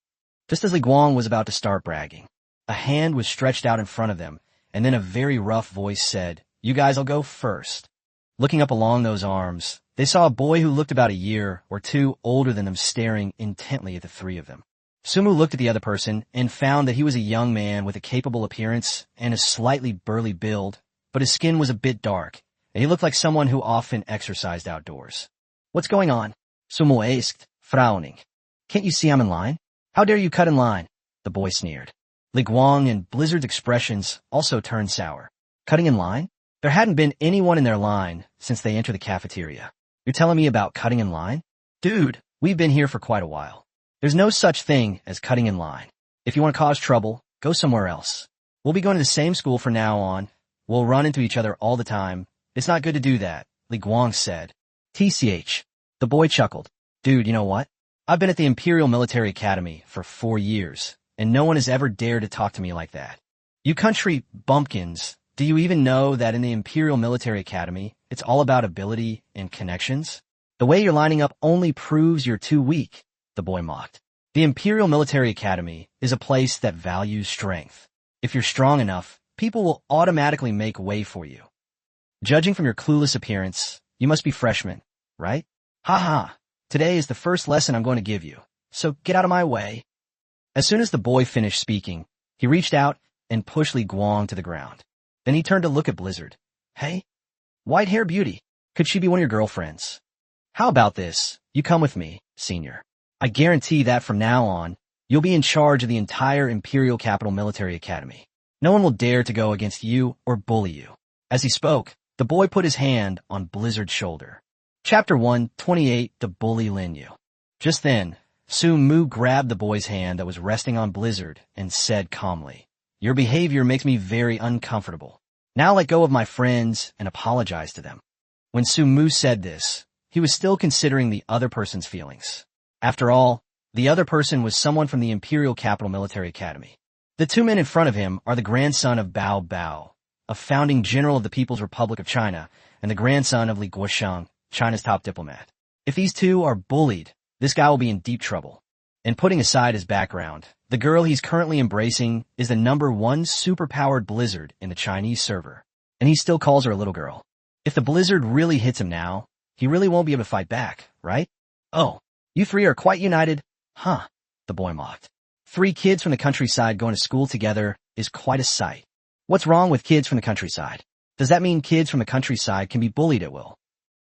Just as Li Guang was about to start bragging, a hand was stretched out in front of them, and then a very rough voice said, you guys will go first. Looking up along those arms, they saw a boy who looked about a year or two older than them staring intently at the three of them. Sumu looked at the other person and found that he was a young man with a capable appearance and a slightly burly build, but his skin was a bit dark, and he looked like someone who often exercised outdoors. What's going on? Sumu asked, frowning. Can't you see I'm in line? How dare you cut in line? The boy sneered. Li Guang and Blizzard's expressions also turned sour. Cutting in line? There hadn't been anyone in their line since they entered the cafeteria. You're telling me about cutting in line? Dude, we've been here for quite a while. There's no such thing as cutting in line. If you want to cause trouble, go somewhere else. We'll be going to the same school from now on. We'll run into each other all the time. It's not good to do that, Li Guang said. TCH. The boy chuckled. Dude, you know what? I've been at the Imperial Military Academy for 4 years, and no one has ever dared to talk to me like that. You country bumpkins, do you even know that in the Imperial Military Academy, it's all about ability and connections? The way you're lining up only proves you're too weak, the boy mocked. The Imperial Military Academy is a place that values strength. If you're strong enough, people will automatically make way for you. Judging from your clueless appearance, you must be freshmen, right? Ha. Today is the first lesson I'm going to give you, so get out of my way. As soon as the boy finished speaking, he reached out and pushed Li Guang to the ground. Then he turned to look at Blizzard. Hey, white-hair beauty, could she be one of your girlfriends? How about this? You come with me, senior. I guarantee that from now on, you'll be in charge of the entire Imperial Capital Military Academy. No one will dare to go against you or bully you. As he spoke, the boy put his hand on Blizzard's shoulder. Chapter 128, The Bully Lin Yu. Just then, Sumu grabbed the boy's hand that was resting on Blizzard and said calmly, your behavior makes me very uncomfortable. Now let go of my friends and apologize to them. When Sumu said this, he was still considering the other person's feelings. After all, the other person was someone from the Imperial Capital Military Academy. The two men in front of him are the grandson of Bao Bao, a founding general of the People's Republic of China, and the grandson of Li Guosheng, China's top diplomat. If these two are bullied, this guy will be in deep trouble. And putting aside his background, the girl he's currently embracing is the #1 superpowered Blizzard in the Chinese server, and he still calls her a little girl. If the Blizzard really hits him now, he really won't be able to fight back, right? Oh, you three are quite united, huh? The boy mocked. 3 kids from the countryside going to school together is quite a sight. What's wrong with kids from the countryside? Does that mean kids from the countryside can be bullied at will?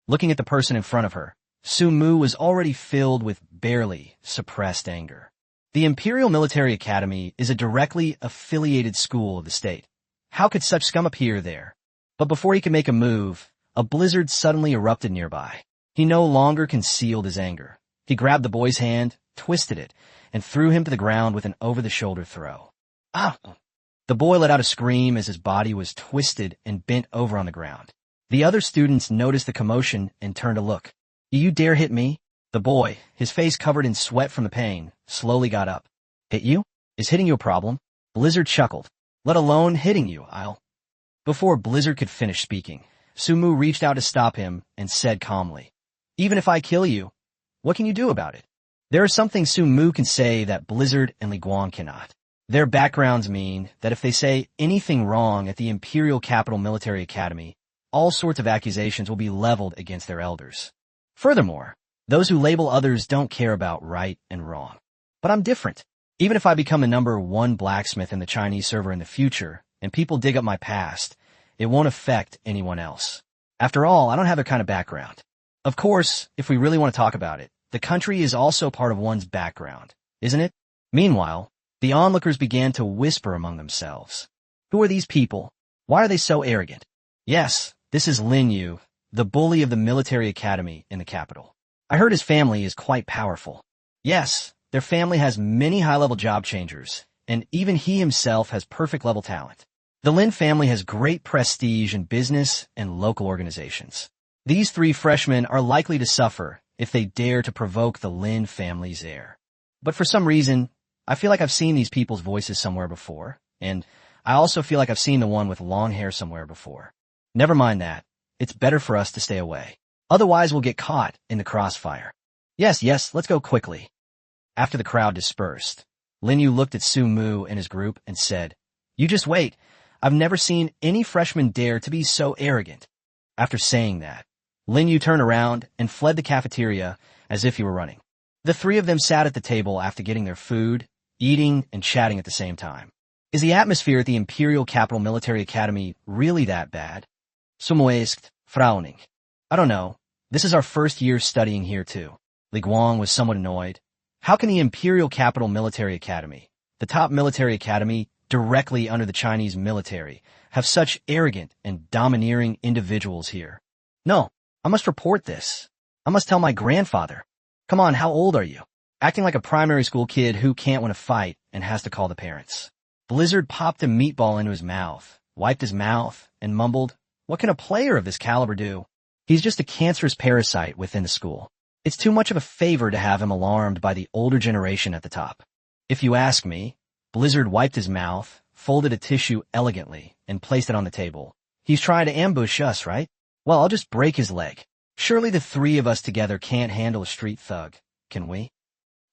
Looking at the person in front of her, Sumu was already filled with barely suppressed anger. The Imperial Military Academy is a directly affiliated school of the state. How could such scum appear there? But before he could make a move, a blizzard suddenly erupted nearby. He no longer concealed his anger. He grabbed the boy's hand, twisted it, and threw him to the ground with an over-the-shoulder throw. Ah! The boy let out a scream as his body was twisted and bent over on the ground. The other students noticed the commotion and turned to look. Do you dare hit me? The boy, his face covered in sweat from the pain, slowly got up. Hit you? Is hitting you a problem? Blizzard chuckled. Let alone hitting you, I'll... Before Blizzard could finish speaking, Sumu reached out to stop him and said calmly, "Even if I kill you, what can you do about it?" There are some things Sumu can say that Blizzard and Li Guang cannot. Their backgrounds mean that if they say anything wrong at the Imperial Capital Military Academy, all sorts of accusations will be leveled against their elders. Furthermore, those who label others don't care about right and wrong. But I'm different. Even if I become the #1 blacksmith in the Chinese server in the future, and people dig up my past, it won't affect anyone else. After all, I don't have a kind of background. Of course, if we really want to talk about it, the country is also part of one's background, isn't it? Meanwhile, the onlookers began to whisper among themselves. Who are these people? Why are they so arrogant? Yes, this is Lin Yu, the bully of the military academy in the capital. I heard his family is quite powerful. Yes, their family has many high-level job changers, and even he himself has perfect-level talent. The Lin family has great prestige in business and local organizations. These 3 freshmen are likely to suffer if they dare to provoke the Lin family's heir. But for some reason, I feel like I've seen these people's voices somewhere before, and I also feel like I've seen the one with long hair somewhere before. Never mind that. It's better for us to stay away. Otherwise, we'll get caught in the crossfire. Yes, let's go quickly. After the crowd dispersed, Lin Yu looked at Sumu and his group and said, "You just wait. I've never seen any freshman dare to be so arrogant." After saying that, Lin Yu turned around and fled the cafeteria as if he were running. The 3 of them sat at the table after getting their food, eating and chatting at the same time. Is the atmosphere at the Imperial Capital Military Academy really that bad? Sumu asked, frowning. I don't know. This is our first year studying here too. Li Guang was somewhat annoyed. How can the Imperial Capital Military Academy, the top military academy directly under the Chinese military, have such arrogant and domineering individuals here? No, I must report this. I must tell my grandfather. Come on, how old are you? Acting like a primary school kid who can't win a fight and has to call the parents. Blizzard popped a meatball into his mouth, wiped his mouth, and mumbled, "What can a player of this caliber do? He's just a cancerous parasite within the school. It's too much of a favor to have him alarmed by the older generation at the top." If you ask me, Blizzard wiped his mouth, folded a tissue elegantly, and placed it on the table. He's trying to ambush us, right? Well, I'll just break his leg. Surely the 3 of us together can't handle a street thug, can we?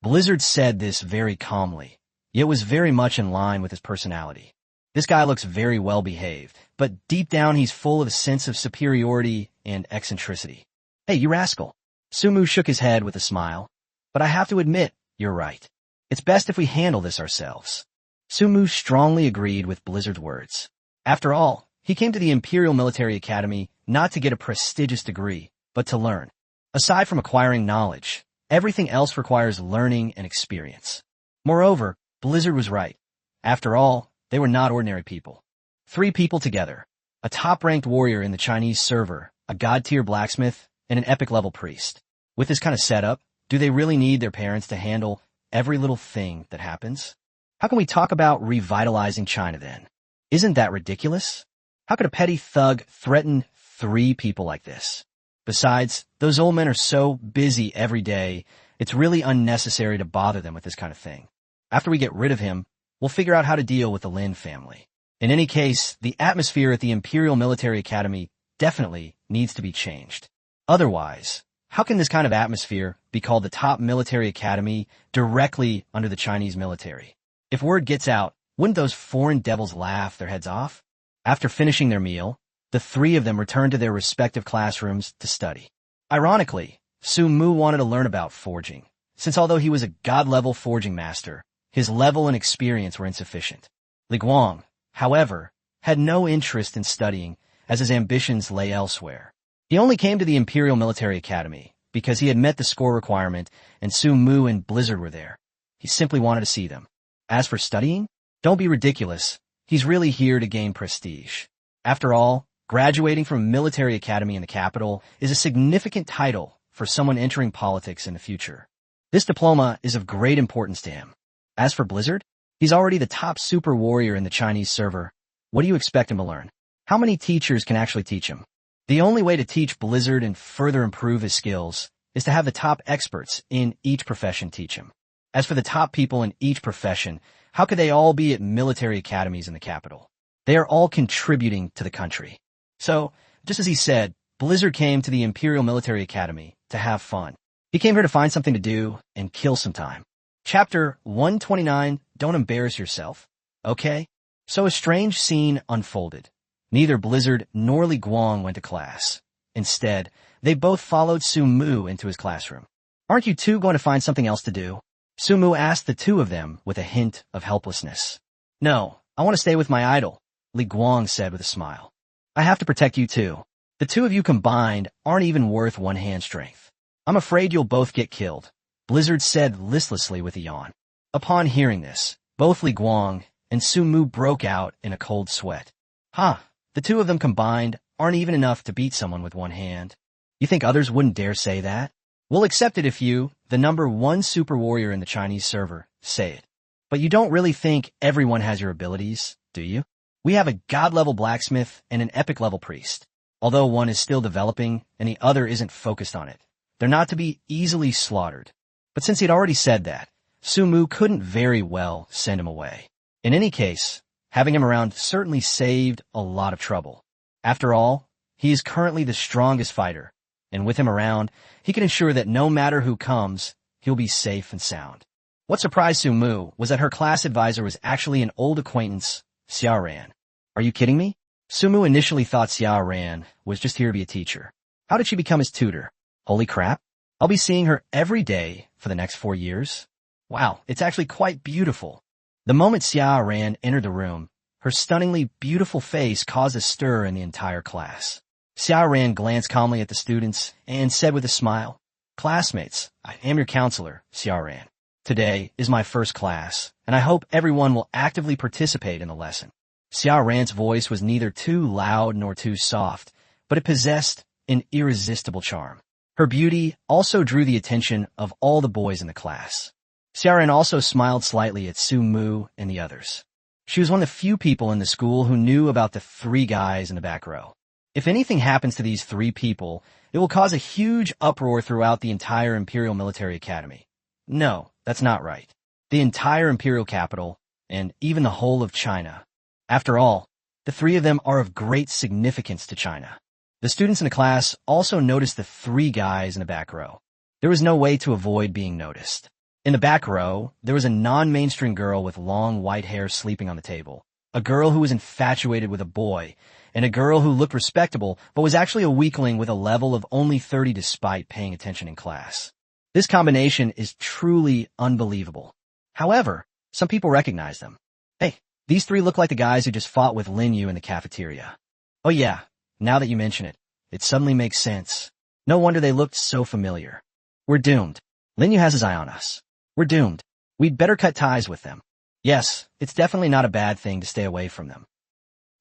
Blizzard said this very calmly, yet was very much in line with his personality. This guy looks very well behaved, but deep down he's full of a sense of superiority and eccentricity. Hey, you rascal. Sumu shook his head with a smile. But I have to admit, you're right. It's best if we handle this ourselves. Sumu strongly agreed with Blizzard's words. After all, he came to the Imperial Military Academy not to get a prestigious degree, but to learn. Aside from acquiring knowledge, everything else requires learning and experience. Moreover, Blizzard was right. After all, they were not ordinary people. 3 people together, a top-ranked warrior in the Chinese server, a god-tier blacksmith, and an epic-level priest. With this kind of setup, do they really need their parents to handle every little thing that happens? How can we talk about revitalizing China then? Isn't that ridiculous? How could a petty thug threaten 3 people like this? Besides, those old men are so busy every day, it's really unnecessary to bother them with this kind of thing. After we get rid of him, we'll figure out how to deal with the Lin family. In any case, the atmosphere at the Imperial Military Academy definitely needs to be changed. Otherwise, how can this kind of atmosphere be called the top military academy directly under the Chinese military? If word gets out, wouldn't those foreign devils laugh their heads off? After finishing their meal, the 3 of them returned to their respective classrooms to study. Ironically, Sumu wanted to learn about forging, since although he was a god-level forging master, his level and experience were insufficient. Li Guang, however, had no interest in studying, as his ambitions lay elsewhere. He only came to the Imperial Military Academy because he had met the score requirement and Sumu and Blizzard were there. He simply wanted to see them. As for studying, don't be ridiculous. He's really here to gain prestige. After all, graduating from a military academy in the capital is a significant title for someone entering politics in the future. This diploma is of great importance to him. As for Blizzard, he's already the top super warrior in the Chinese server. What do you expect him to learn? How many teachers can actually teach him? The only way to teach Blizzard and further improve his skills is to have the top experts in each profession teach him. As for the top people in each profession, how could they all be at military academies in the capital? They are all contributing to the country. So, Just as he said, Blizzard came to the Imperial Military Academy to have fun. He came here to find something to do and kill some time. Chapter 129, Don't Embarrass Yourself. Okay? So a strange scene unfolded. Neither Blizzard nor Li Guang went to class. Instead, they both followed Su Mu into his classroom. Aren't you two going to find something else to do? Su Mu asked the two of them with a hint of helplessness. No, I want to stay with my idol, Li Guang said with a smile. I have to protect you too. The two of you combined aren't even worth one hand strength. I'm afraid you'll both get killed, Blizzard said listlessly with a yawn. Upon hearing this, both Li Guang and Su Mu broke out in a cold sweat. The two of them combined aren't even enough to beat someone with one hand. You think others wouldn't dare say that? We'll accept it if you, the number one super warrior in the Chinese server, say it. But you don't really think everyone has your abilities, do you? We have a god-level blacksmith and an epic-level priest. Although one is still developing and the other isn't focused on it, they're not to be easily slaughtered. But since he'd already said that, Su Mu couldn't very well send him away. In any case, having him around certainly saved a lot of trouble. After all, he is currently the strongest fighter, and with him around, he can ensure that no matter who comes, he'll be safe and sound. What surprised Su Mu was that her class advisor was actually an old acquaintance, Xia Ran. Are you kidding me? Su Mu initially thought Xia Ran was just here to be a teacher. How did she become his tutor? Holy crap. I'll be seeing her every day for the next 4 years. Wow, it's actually quite beautiful. The moment Xia Ran entered the room, her stunningly beautiful face caused a stir in the entire class. Xia Ran glanced calmly at the students and said with a smile, Classmates, I am your counselor, Xia Ran. Today is my first class, and I hope everyone will actively participate in the lesson. Xia Ran's voice was neither too loud nor too soft, but it possessed an irresistible charm. Her beauty also drew the attention of all the boys in the class. Xia Ran also smiled slightly at Su Mu and the others. She was one of the few people in the school who knew about the 3 guys in the back row. If anything happens to these 3 people, it will cause a huge uproar throughout the entire Imperial Military Academy. No, that's not right. The entire Imperial capital, and even the whole of China. After all, the 3 of them are of great significance to China. The students in the class also noticed the 3 guys in the back row. There was no way to avoid being noticed. In the back row, there was a non-mainstream girl with long white hair sleeping on the table, a girl who was infatuated with a boy, and a girl who looked respectable but was actually a weakling with a level of only 30 despite paying attention in class. This combination is truly unbelievable. However, some people recognize them. Hey, these 3 look like the guys who just fought with Lin Yu in the cafeteria. Oh yeah, now that you mention it, it suddenly makes sense. No wonder they looked so familiar. We're doomed. Lin Yu has his eye on us. We're doomed. We'd better cut ties with them. Yes, it's definitely not a bad thing to stay away from them.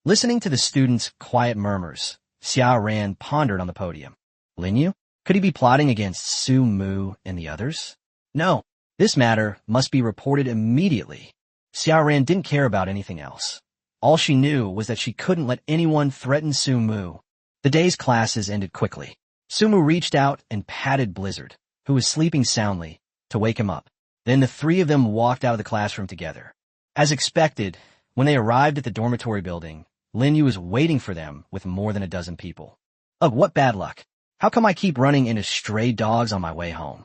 Listening to the students' quiet murmurs, Xia Ran pondered on the podium. Lin Yu? Could he be plotting against Su Mu and the others? No, this matter must be reported immediately. Xia Ran didn't care about anything else. All she knew was that she couldn't let anyone threaten Su Mu. The day's classes ended quickly. Su Mu reached out and patted Blizzard, who was sleeping soundly, to wake him up. Then the 3 of them walked out of the classroom together. As expected, when they arrived at the dormitory building, Lin Yu was waiting for them with more than a dozen people. Ugh, what bad luck. How come I keep running into stray dogs on my way home?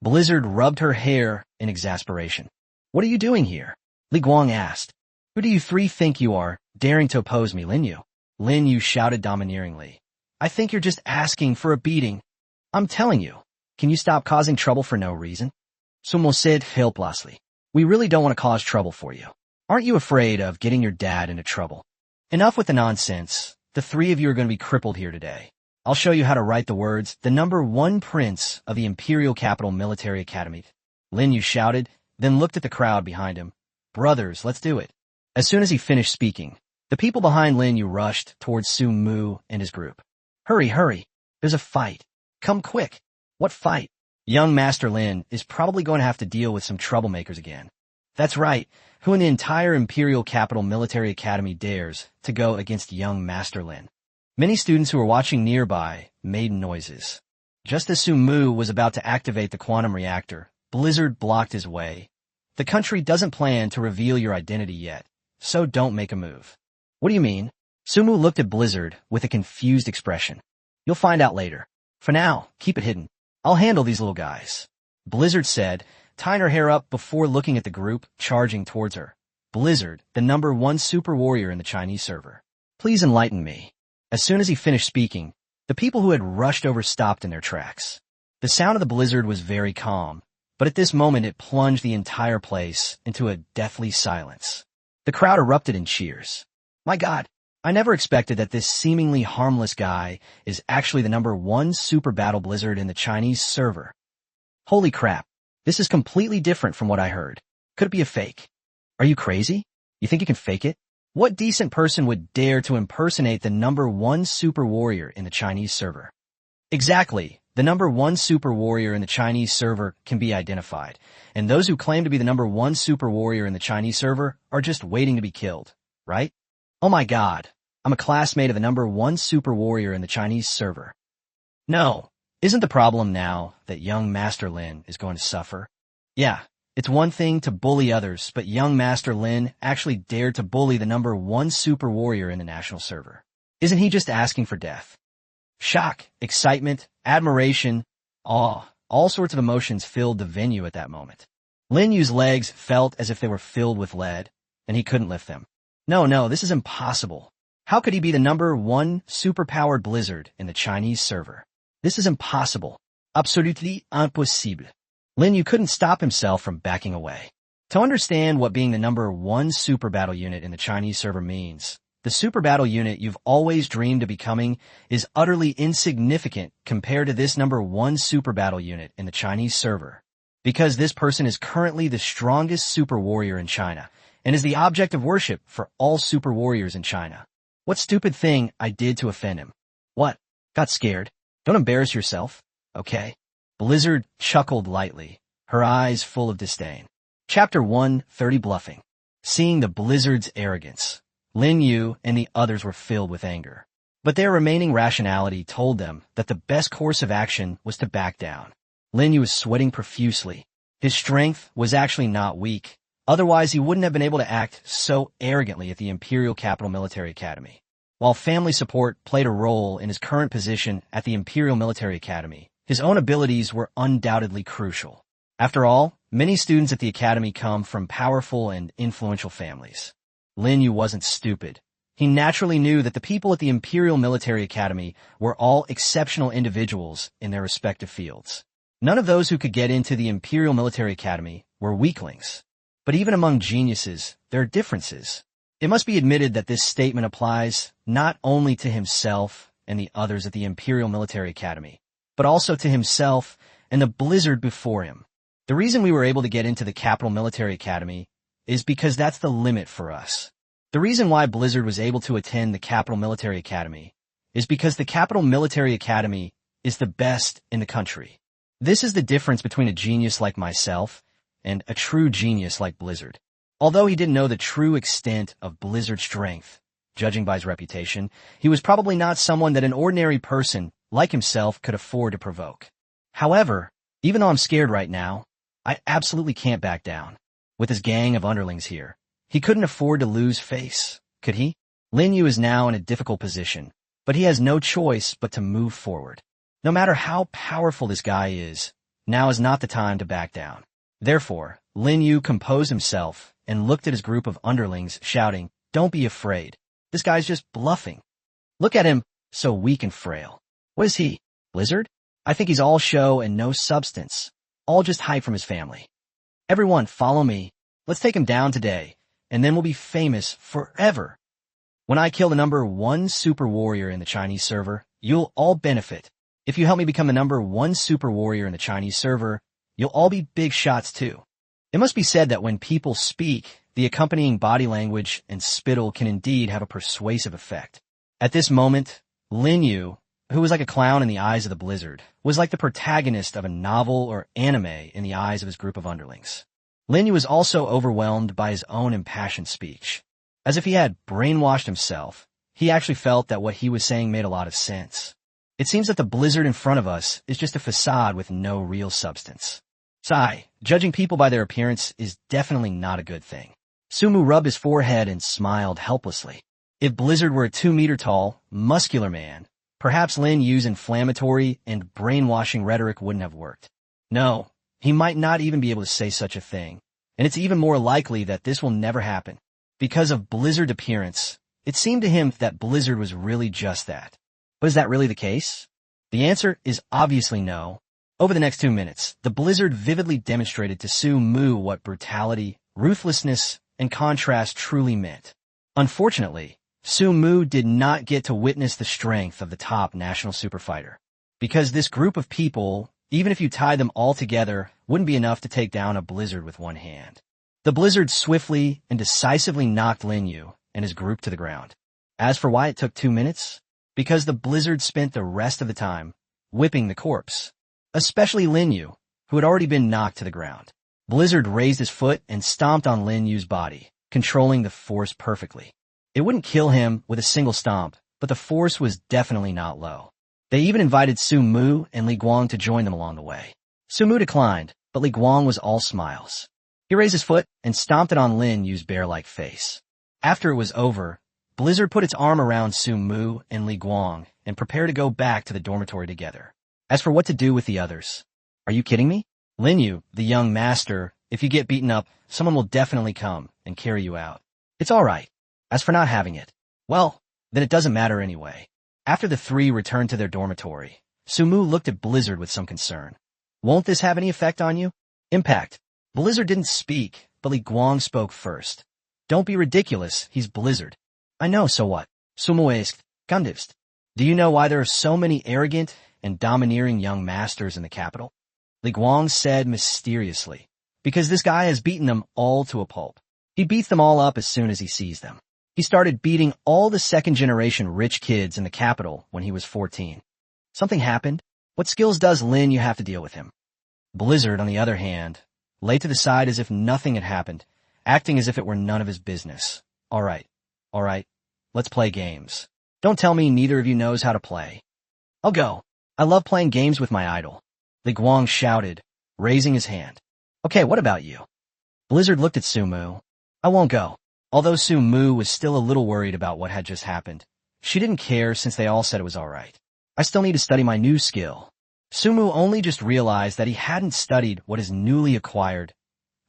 Blizzard rubbed her hair in exasperation. What are you doing here? Li Guang asked. Who do you 3 think you are, daring to oppose me, Lin Yu? Lin Yu shouted domineeringly. I think you're just asking for a beating. I'm telling you. Can you stop causing trouble for no reason? Su Mu said helplessly. We really don't want to cause trouble for you. Aren't you afraid of getting your dad into trouble? Enough with the nonsense. The 3 of you are going to be crippled here today. I'll show you how to write the words, the number 1 prince of the Imperial Capital Military Academy. Lin Yu shouted, then looked at the crowd behind him. Brothers, let's do it. As soon as he finished speaking, the people behind Lin Yu rushed towards Su Mu and his group. Hurry, hurry. There's a fight. Come quick. What fight? Young Master Lin is probably going to have to deal with some troublemakers again. That's right. Who in the entire Imperial Capital Military Academy dares to go against young Master Lin? Many students who were watching nearby made noises. Just as Su Mu was about to activate the quantum reactor, Blizzard blocked his way. The country doesn't plan to reveal your identity yet, so don't make a move. What do you mean? Sumu looked at Blizzard with a confused expression. You'll find out later. For now, keep it hidden. I'll handle these little guys. Blizzard said, tying her hair up before looking at the group charging towards her. Blizzard, the #1 super warrior in the Chinese server. Please enlighten me. As soon as he finished speaking, the people who had rushed over stopped in their tracks. The sound of the blizzard was very calm, but at this moment it plunged the entire place into a deathly silence. The crowd erupted in cheers. My God, I never expected that this seemingly harmless guy is actually the #1 super battle blizzard in the Chinese server. Holy crap, this is completely different from what I heard. Could it be a fake? Are you crazy? You think you can fake it? What decent person would dare to impersonate the #1 super warrior in the Chinese server? Exactly. The #1 super warrior in the Chinese server can be identified, and those who claim to be the #1 super warrior in the Chinese server are just waiting to be killed, right? Oh my God, I'm a classmate of the #1 super warrior in the Chinese server. No, isn't the problem now that young Master Lin is going to suffer? Yeah, it's one thing to bully others, but young Master Lin actually dared to bully the #1 super warrior in the national server. Isn't he just asking for death? Shock, excitement, admiration, awe, all sorts of emotions filled the venue at that moment. Lin Yu's legs felt as if they were filled with lead, and he couldn't lift them. No, this is impossible. How could he be the #1 superpowered blizzard in the Chinese server? This is impossible. Absolutely impossible. Lin Yu couldn't stop himself from backing away. To understand what being the #1 super battle unit in the Chinese server means, the super battle unit you've always dreamed of becoming is utterly insignificant compared to this #1 super battle unit in the Chinese server. Because this person is currently the strongest super warrior in China, and is the object of worship for all super warriors in China. What stupid thing I did to offend him? What? Got scared? Don't embarrass yourself, okay? Blizzard chuckled lightly, her eyes full of disdain. Chapter 130 Bluffing. Seeing the blizzard's arrogance, Lin Yu and the others were filled with anger. But their remaining rationality told them that the best course of action was to back down. Lin Yu was sweating profusely. His strength was actually not weak. Otherwise, he wouldn't have been able to act so arrogantly at the Imperial Capital Military Academy. While family support played a role in his current position at the Imperial Military Academy, his own abilities were undoubtedly crucial. After all, many students at the academy come from powerful and influential families. Lin Yu wasn't stupid. He naturally knew that the people at the Imperial Military Academy were all exceptional individuals in their respective fields. None of those who could get into the Imperial Military Academy were weaklings. But even among geniuses, there are differences. It must be admitted that this statement applies not only to himself and the others at the Imperial Military Academy, but also to himself and the blizzard before him. The reason we were able to get into the Capital Military Academy is because that's the limit for us. The reason why Blizzard was able to attend the Capital Military Academy is because the Capital Military Academy is the best in the country. This is the difference between a genius like myself and a true genius like Blizzard. Although he didn't know the true extent of Blizzard's strength, judging by his reputation, he was probably not someone that an ordinary person like himself could afford to provoke. However, even though I'm scared right now, I absolutely can't back down. With his gang of underlings here, he couldn't afford to lose face, could he? Lin Yu is now in a difficult position, but he has no choice but to move forward. No matter how powerful this guy is, now is not the time to back down. Therefore, Lin Yu composed himself and looked at his group of underlings, shouting, "Don't be afraid. This guy's just bluffing. Look at him, so weak and frail. What is he, Blizzard? I think he's all show and no substance, all just hype from his family. Everyone, follow me. Let's take him down today, and then we'll be famous forever. When I kill the #1 super warrior in the Chinese server, you'll all benefit. If you help me become the #1 super warrior in the Chinese server, you'll all be big shots too." It must be said that when people speak, the accompanying body language and spittle can indeed have a persuasive effect. At this moment, Lin Yu, who was like a clown in the eyes of the Blizzard, was like the protagonist of a novel or anime in the eyes of his group of underlings. Lin Yu was also overwhelmed by his own impassioned speech. As if he had brainwashed himself, he actually felt that what he was saying made a lot of sense. It seems that the Blizzard in front of us is just a facade with no real substance. Sigh, judging people by their appearance is definitely not a good thing. Sumu rubbed his forehead and smiled helplessly. If Blizzard were a 2-meter tall, muscular man, perhaps Lin Yu's inflammatory and brainwashing rhetoric wouldn't have worked. No, he might not even be able to say such a thing. And it's even more likely that this will never happen. Because of Blizzard's appearance, it seemed to him that Blizzard was really just that. But is that really the case? The answer is obviously no. Over the next 2 minutes, the Blizzard vividly demonstrated to Su Mu what brutality, ruthlessness, and contrast truly meant. Unfortunately, Su Mu did not get to witness the strength of the top national superfighter. Because this group of people, even if you tied them all together, wouldn't be enough to take down a Blizzard with one hand. The Blizzard swiftly and decisively knocked Lin Yu and his group to the ground. As for why it took 2 minutes, because the Blizzard spent the rest of the time whipping the corpse, especially Lin Yu, who had already been knocked to the ground. Blizzard raised his foot and stomped on Lin Yu's body, controlling the force perfectly. It wouldn't kill him with a single stomp, but the force was definitely not low. They even invited Su Mu and Li Guang to join them along the way. Su Mu declined, but Li Guang was all smiles. He raised his foot and stomped it on Lin Yu's bear-like face. After it was over, Blizzard put its arm around Su Mu and Li Guang and prepared to go back to the dormitory together. As for what to do with the others, are you kidding me? Lin Yu, the young master, if you get beaten up, someone will definitely come and carry you out. It's all right. As for not having it, well, then it doesn't matter anyway. After the three returned to their dormitory, Su Mu looked at Blizzard with some concern. Won't this have any effect on you? Impact. Blizzard didn't speak, but Li Guang spoke first. Don't be ridiculous, he's Blizzard. I know, so what? Su Mu asked, Gundivst. Do you know why there are so many arrogant and domineering young masters in the capital? Li Guang said mysteriously, because this guy has beaten them all to a pulp. He beats them all up as soon as he sees them. He started beating all the second-generation rich kids in the capital when he was 14. Something happened? What skills does Lin Yu have to deal with him? Blizzard, on the other hand, lay to the side as if nothing had happened, acting as if it were none of his business. All right, let's play games. Don't tell me neither of you knows how to play. I'll go. I love playing games with my idol. Li Guang shouted, raising his hand. Okay, what about you? Blizzard looked at Su Mu. I won't go. Although Su Mu was still a little worried about what had just happened, she didn't care since they all said it was all right. I still need to study my new skill. Su Mu only just realized that he hadn't studied what his newly acquired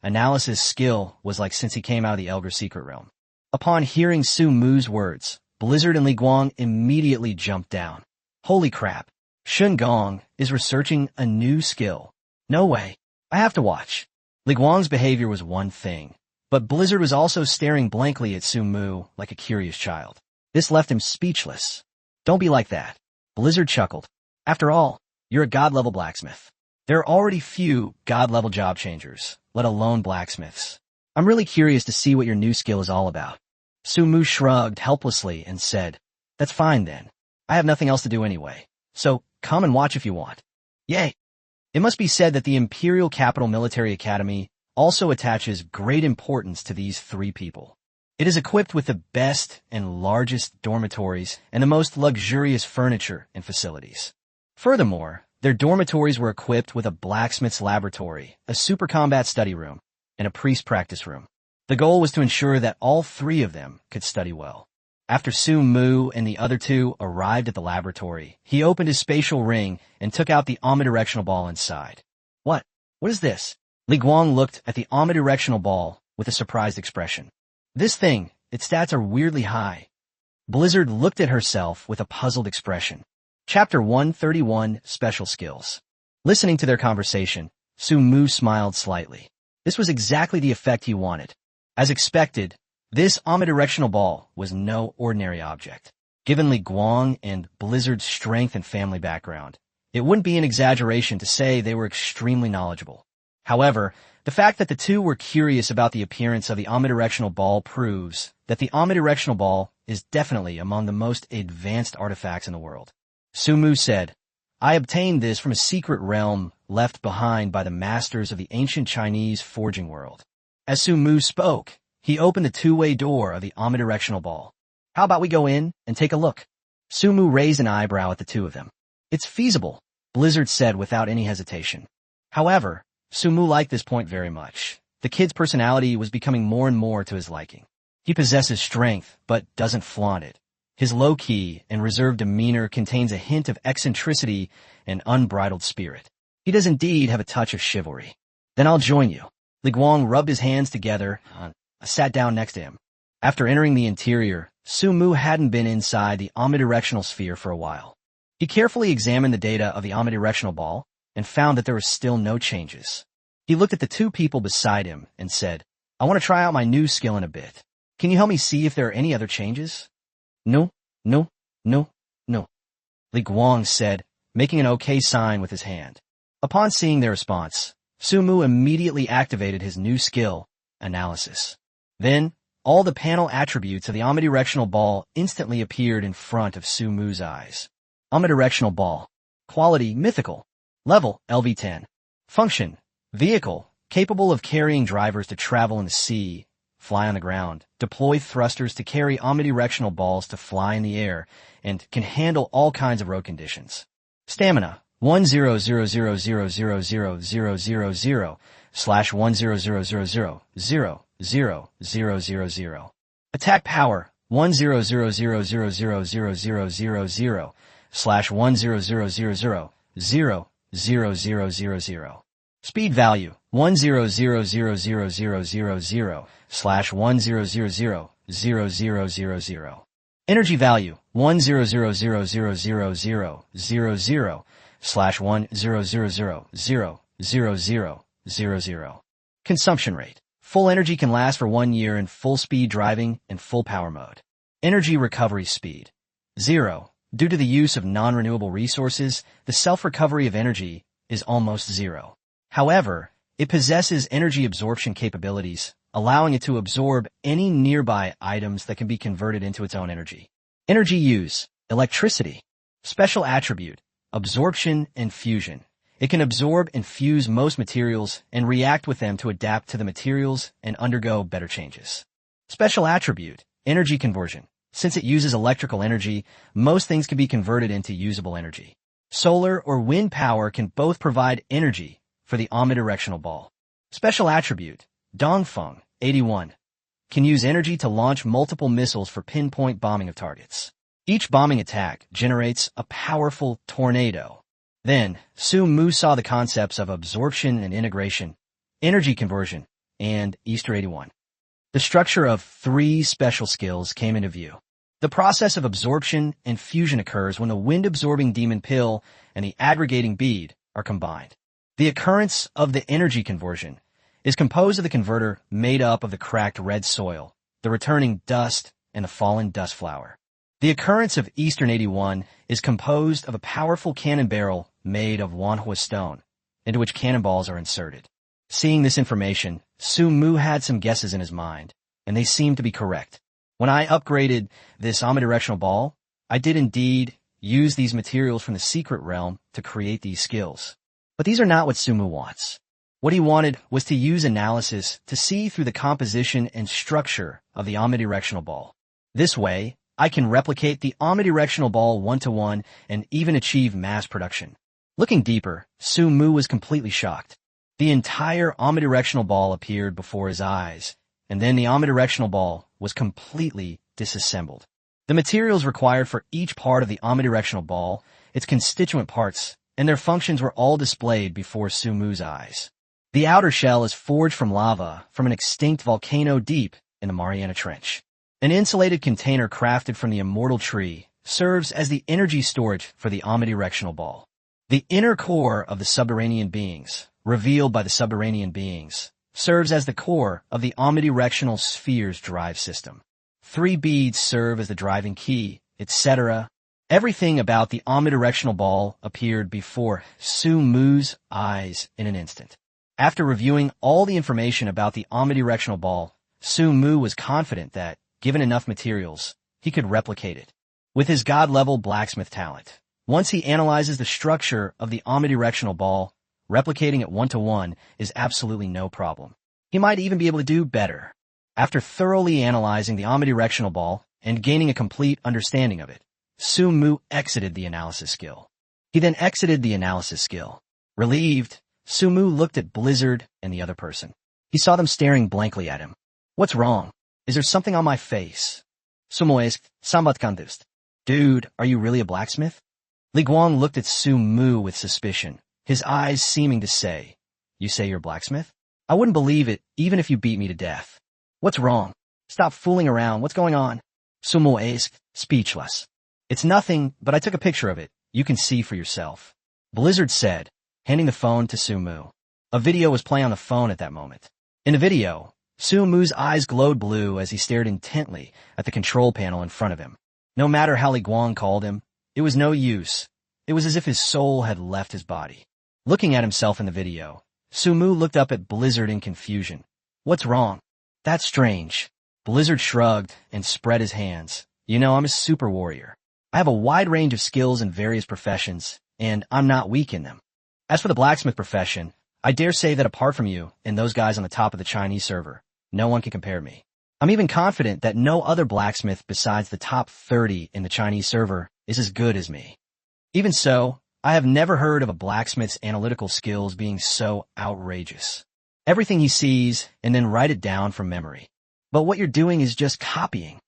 analysis skill was like since he came out of the Elgar Secret Realm. Upon hearing Su Mu's words, Blizzard and Li Guang immediately jumped down. Holy crap. Shun Gong is researching a new skill. No way. I have to watch. Li Guang's behavior was one thing, but Blizzard was also staring blankly at Su Mu like a curious child. This left him speechless. Don't be like that. Blizzard chuckled. After all, you're a god-level blacksmith. There are already few god-level job changers, let alone blacksmiths. I'm really curious to see what your new skill is all about. Su Mu shrugged helplessly and said, That's fine then. I have nothing else to do anyway. So, come and watch if you want. Yay! It must be said that the Imperial Capital Military Academy also attaches great importance to these three people. It is equipped with the best and largest dormitories and the most luxurious furniture and facilities. Furthermore, their dormitories were equipped with a blacksmith's laboratory, a super combat study room, and a priest practice room. The goal was to ensure that all three of them could study well. After Su Mu and the other two arrived at the laboratory, he opened his spatial ring and took out the omnidirectional ball inside. What? What is this? Li Guang looked at the omnidirectional ball with a surprised expression. This thing, its stats are weirdly high. Blizzard looked at herself with a puzzled expression. Chapter 131, Special Skills. Listening to their conversation, Su Mu smiled slightly. This was exactly the effect he wanted. As expected, this omnidirectional ball was no ordinary object. Given Li Guang and Blizzard's strength and family background, it wouldn't be an exaggeration to say they were extremely knowledgeable. However, the fact that the two were curious about the appearance of the omnidirectional ball proves that the omnidirectional ball is definitely among the most advanced artifacts in the world. Su Mu said, I obtained this from a secret realm left behind by the masters of the ancient Chinese forging world. As Su Mu spoke, he opened the two-way door of the omnidirectional ball. How about we go in and take a look? Su Mu raised an eyebrow at the two of them. It's feasible, Blizzard said without any hesitation. However, Su Mu liked this point very much. The kid's personality was becoming more and more to his liking. He possesses strength, but doesn't flaunt it. His low-key and reserved demeanor contains a hint of eccentricity and unbridled spirit. He does indeed have a touch of chivalry. Then I'll join you. Li Guang rubbed his hands together. I sat down next to him. After entering the interior, Su Mu hadn't been inside the omnidirectional sphere for a while. He carefully examined the data of the omnidirectional ball and found that there were still no changes. He looked at the two people beside him and said, I want to try out my new skill in a bit. Can you help me see if there are any other changes? No. Li Guang said, making an okay sign with his hand. Upon seeing their response, Su Mu immediately activated his new skill, Analysis. Then, all the panel attributes of the omnidirectional ball instantly appeared in front of Su Mu's eyes. Omnidirectional ball. Quality, mythical. Level, LV10. Function, vehicle, capable of carrying drivers to travel in the sea, fly on the ground, deploy thrusters to carry omnidirectional balls to fly in the air, and can handle all kinds of road conditions. Stamina, 1000000/10000000000. Attack power, 1000000/10000000000. Speed value, 1000000/10000000000. Energy value, 1000000/10000000000. Consumption rate. Full energy can last for 1 year in full speed driving and full power mode. Energy recovery speed. 0. Due to the use of non-renewable resources, the self-recovery of energy is almost 0. However, it possesses energy absorption capabilities, allowing it to absorb any nearby items that can be converted into its own energy. Energy use. Electricity. Special attribute. Absorption and fusion. It can absorb and fuse most materials and react with them to adapt to the materials and undergo better changes. Special attribute. Energy conversion. Since it uses electrical energy, most things can be converted into usable energy. Solar or wind power can both provide energy for the omnidirectional ball. Special attribute. Dongfeng, 81. Can use energy to launch multiple missiles for pinpoint bombing of targets. Each bombing attack generates a powerful tornado. Then, Su Mu saw the concepts of absorption and integration, energy conversion, and Easter 81. The structure of 3 special skills came into view. The process of absorption and fusion occurs when the wind-absorbing demon pill and the aggregating bead are combined. The occurrence of the energy conversion is composed of the converter made up of the cracked red soil, the returning dust, and the fallen dust flower. The occurrence of Eastern 81 is composed of a powerful cannon barrel made of Wanhua stone, into which cannonballs are inserted. Seeing this information, Su Mu had some guesses in his mind, and they seemed to be correct. When I upgraded this omnidirectional ball, I did indeed use these materials from the secret realm to create these skills. But these are not what Su Mu wants. What he wanted was to use analysis to see through the composition and structure of the omnidirectional ball. This way, I can replicate the omnidirectional ball 1-to-1 and even achieve mass production. Looking deeper, Su Mu was completely shocked. The entire omnidirectional ball appeared before his eyes, and then the omnidirectional ball was completely disassembled. The materials required for each part of the omnidirectional ball, its constituent parts, and their functions were all displayed before Su Mu's eyes. The outer shell is forged from lava from an extinct volcano deep in the Mariana Trench. An insulated container crafted from the immortal tree serves as the energy storage for the omnidirectional ball. The inner core of the subterranean beings, revealed by the subterranean beings, serves as the core of the omnidirectional sphere's drive system. 3 beads serve as the driving key, etc. Everything about the omnidirectional ball appeared before Su Mu's eyes in an instant. After reviewing all the information about the omnidirectional ball, Su Mu was confident that, given enough materials, he could replicate it. With his god-level blacksmith talent, once he analyzes the structure of the omnidirectional ball, replicating it 1-to-1 is absolutely no problem. He might even be able to do better. After thoroughly analyzing the omnidirectional ball and gaining a complete understanding of it, Su Mu exited the analysis skill. He then exited the analysis skill. Relieved, Su Mu looked at Blizzard and the other person. He saw them staring blankly at him. What's wrong? Is there something on my face? Sumo asked, Sambat kandist. Dude, are you really a blacksmith? Li Guang looked at Su Mu with suspicion, his eyes seeming to say, You say you're a blacksmith? I wouldn't believe it, even if you beat me to death. What's wrong? Stop fooling around. What's going on? Sumo asked, speechless. It's nothing, but I took a picture of it. You can see for yourself. Blizzard said, handing the phone to Su Mu. A video was playing on the phone at that moment. In the video, Su Mu's eyes glowed blue as he stared intently at the control panel in front of him. No matter how Li Guang called him, it was no use. It was as if his soul had left his body. Looking at himself in the video, Su Mu looked up at Blizzard in confusion. What's wrong? That's strange. Blizzard shrugged and spread his hands. You know, I'm a super warrior. I have a wide range of skills in various professions, and I'm not weak in them. As for the blacksmith profession, I dare say that apart from you and those guys on the top of the Chinese server, no one can compare me. I'm even confident that no other blacksmith besides the top 30 in the Chinese server is as good as me. Even so, I have never heard of a blacksmith's analytical skills being so outrageous. Everything he sees and then write it down from memory. But what you're doing is just copying.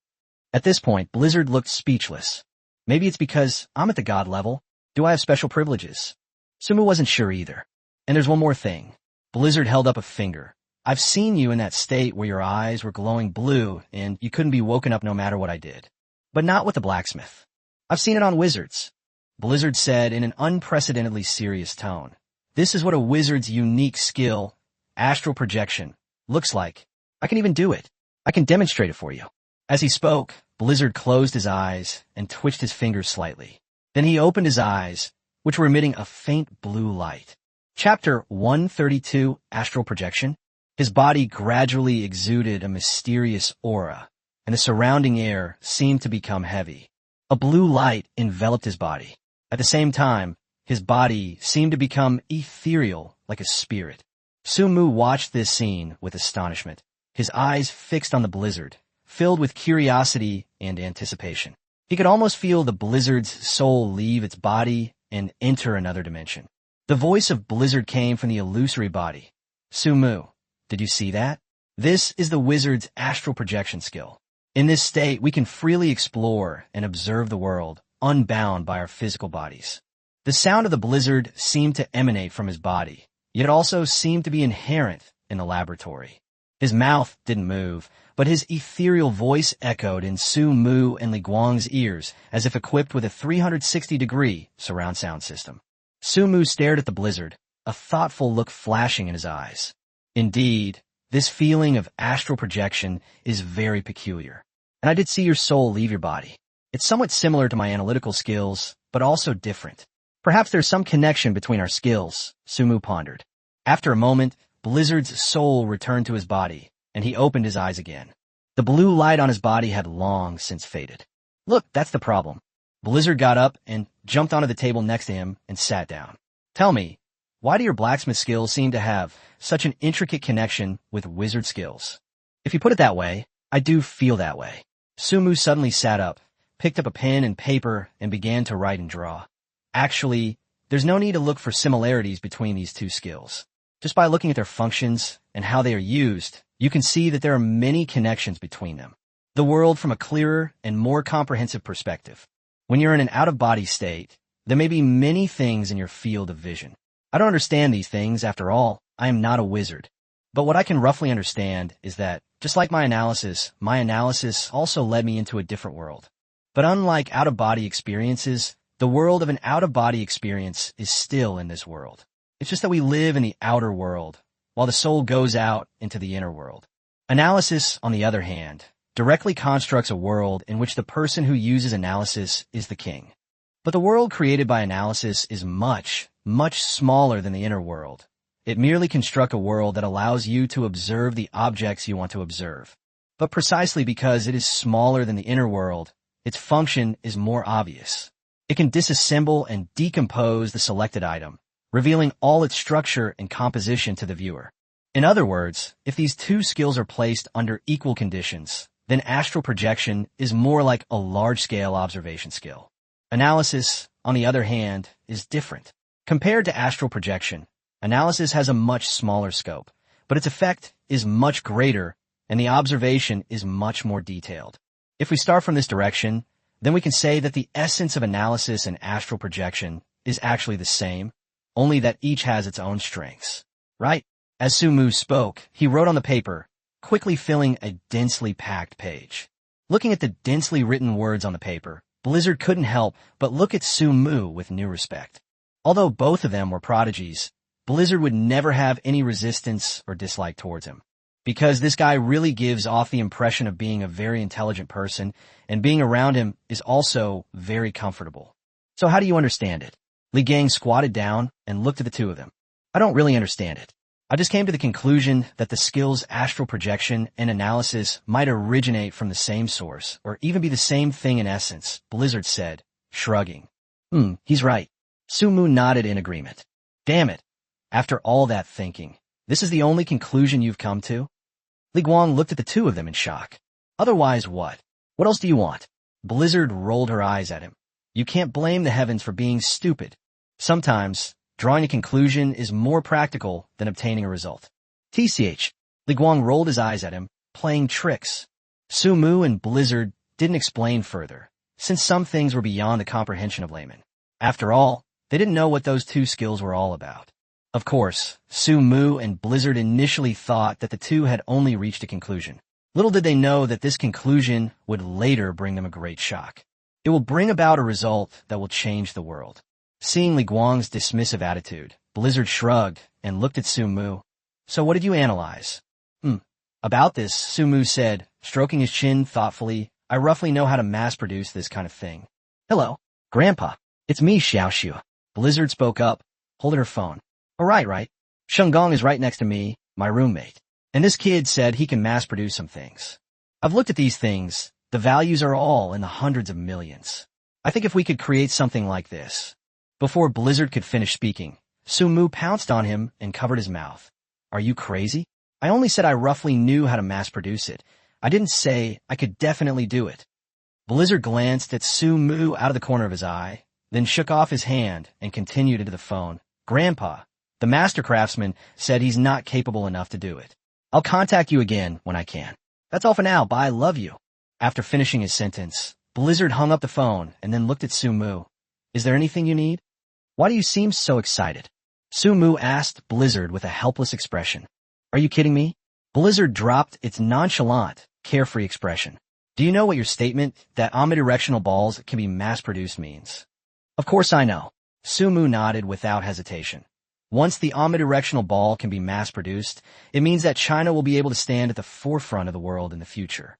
At this point, Blizzard looked speechless. Maybe it's because I'm at the god level. Do I have special privileges? Sumu wasn't sure either. And there's one more thing. Blizzard held up a finger. I've seen you in that state where your eyes were glowing blue and you couldn't be woken up no matter what I did. But not with the blacksmith. I've seen it on wizards. Blizzard said in an unprecedentedly serious tone. This is what a wizard's unique skill, astral projection, looks like. I can even do it. I can demonstrate it for you. As he spoke, Blizzard closed his eyes and twitched his fingers slightly. Then he opened his eyes, which were emitting a faint blue light. Chapter 132, Astral Projection. His body gradually exuded a mysterious aura, and the surrounding air seemed to become heavy. A blue light enveloped his body. At the same time, his body seemed to become ethereal like a spirit. Su-Mu watched this scene with astonishment, his eyes fixed on the blizzard, filled with curiosity and anticipation. He could almost feel the blizzard's soul leave its body and enter another dimension. The voice of Blizzard came from the illusory body. Su-Mu, did you see that? This is the wizard's astral projection skill. In this state, we can freely explore and observe the world, unbound by our physical bodies. The sound of the blizzard seemed to emanate from his body, yet it also seemed to be inherent in the laboratory. His mouth didn't move, but his ethereal voice echoed in Su-Mu and Li Guang's ears as if equipped with a 360-degree surround sound system. Su-Mu stared at the blizzard, a thoughtful look flashing in his eyes. Indeed, this feeling of astral projection is very peculiar. And I did see your soul leave your body. It's somewhat similar to my analytical skills, but also different. Perhaps there's some connection between our skills, Su-Mu pondered. After a moment, Blizzard's soul returned to his body, and he opened his eyes again. The blue light on his body had long since faded. Look, that's the problem. Blizzard got up and jumped onto the table next to him and sat down. Tell me, why do your blacksmith skills seem to have such an intricate connection with wizard skills? If you put it that way, I do feel that way. Su-Mu suddenly sat up, picked up a pen and paper, and began to write and draw. Actually, there's no need to look for similarities between these two skills. Just by looking at their functions and how they are used, you can see that there are many connections between them. The world from a clearer and more comprehensive perspective. When you're in an out-of-body state, there may be many things in your field of vision. I don't understand these things, after all, I am not a wizard. But what I can roughly understand is that, just like my analysis also led me into a different world. But unlike out-of-body experiences, the world of an out-of-body experience is still in this world. It's just that we live in the outer world, while the soul goes out into the inner world. Analysis, on the other hand, directly constructs a world in which the person who uses analysis is the king. But the world created by analysis is much, much smaller than the inner world. It merely constructs a world that allows you to observe the objects you want to observe. But precisely because it is smaller than the inner world, its function is more obvious. It can disassemble and decompose the selected item, revealing all its structure and composition to the viewer. In other words, if these two skills are placed under equal conditions, then astral projection is more like a large-scale observation skill. Analysis, on the other hand, is different. Compared to astral projection, analysis has a much smaller scope, but its effect is much greater and the observation is much more detailed. If we start from this direction, then we can say that the essence of analysis and astral projection is actually the same, only that each has its own strengths, right? As Su Mu spoke, he wrote on the paper, quickly filling a densely packed page. Looking at the densely written words on the paper, Blizzard couldn't help but look at Su Mu with new respect. Although both of them were prodigies, Blizzard would never have any resistance or dislike towards him, because this guy really gives off the impression of being a very intelligent person, and being around him is also very comfortable. So how do you understand it? Li Gang squatted down and looked at the two of them. I don't really understand it. I just came to the conclusion that the skills astral projection and analysis might originate from the same source, or even be the same thing in essence, Blizzard said, shrugging. He's right. Su Mu nodded in agreement. Damn it. After all that thinking, this is the only conclusion you've come to? Li Guang looked at the two of them in shock. Otherwise what? What else do you want? Blizzard rolled her eyes at him. You can't blame the heavens for being stupid. Sometimes, drawing a conclusion is more practical than obtaining a result. TCH. Li Guang rolled his eyes at him, playing tricks. Su Mu and Blizzard didn't explain further, since some things were beyond the comprehension of laymen. After all, they didn't know what those two skills were all about. Of course, Su Mu and Blizzard initially thought that the two had only reached a conclusion. Little did they know that this conclusion would later bring them a great shock. It will bring about a result that will change the world. Seeing Li Guang's dismissive attitude, Blizzard shrugged and looked at Su Mu. So what did you analyze? About this, Su Mu said, stroking his chin thoughtfully, I roughly know how to mass-produce this kind of thing. Hello, Grandpa. It's me, Xiaoxue. Blizzard spoke up, holding her phone. Oh, right. Sheng Gong is right next to me, my roommate. And this kid said he can mass-produce some things. I've looked at these things. The values are all in the hundreds of millions. I think if we could create something like this. Before Blizzard could finish speaking, Su Mu pounced on him and covered his mouth. Are you crazy? I only said I roughly knew how to mass-produce it. I didn't say I could definitely do it. Blizzard glanced at Su Mu out of the corner of his eye, then shook off his hand and continued into the phone. Grandpa, the master craftsman said he's not capable enough to do it. I'll contact you again when I can. That's all for now. Bye. Love you. After finishing his sentence, Blizzard hung up the phone and then looked at Su Mu. Is there anything you need? Why do you seem so excited? Su Mu asked Blizzard with a helpless expression. Are you kidding me? Blizzard dropped its nonchalant, carefree expression. Do you know what your statement that omnidirectional balls can be mass-produced means? Of course I know. Su Mu nodded without hesitation. Once the omnidirectional ball can be mass-produced, it means that China will be able to stand at the forefront of the world in the future.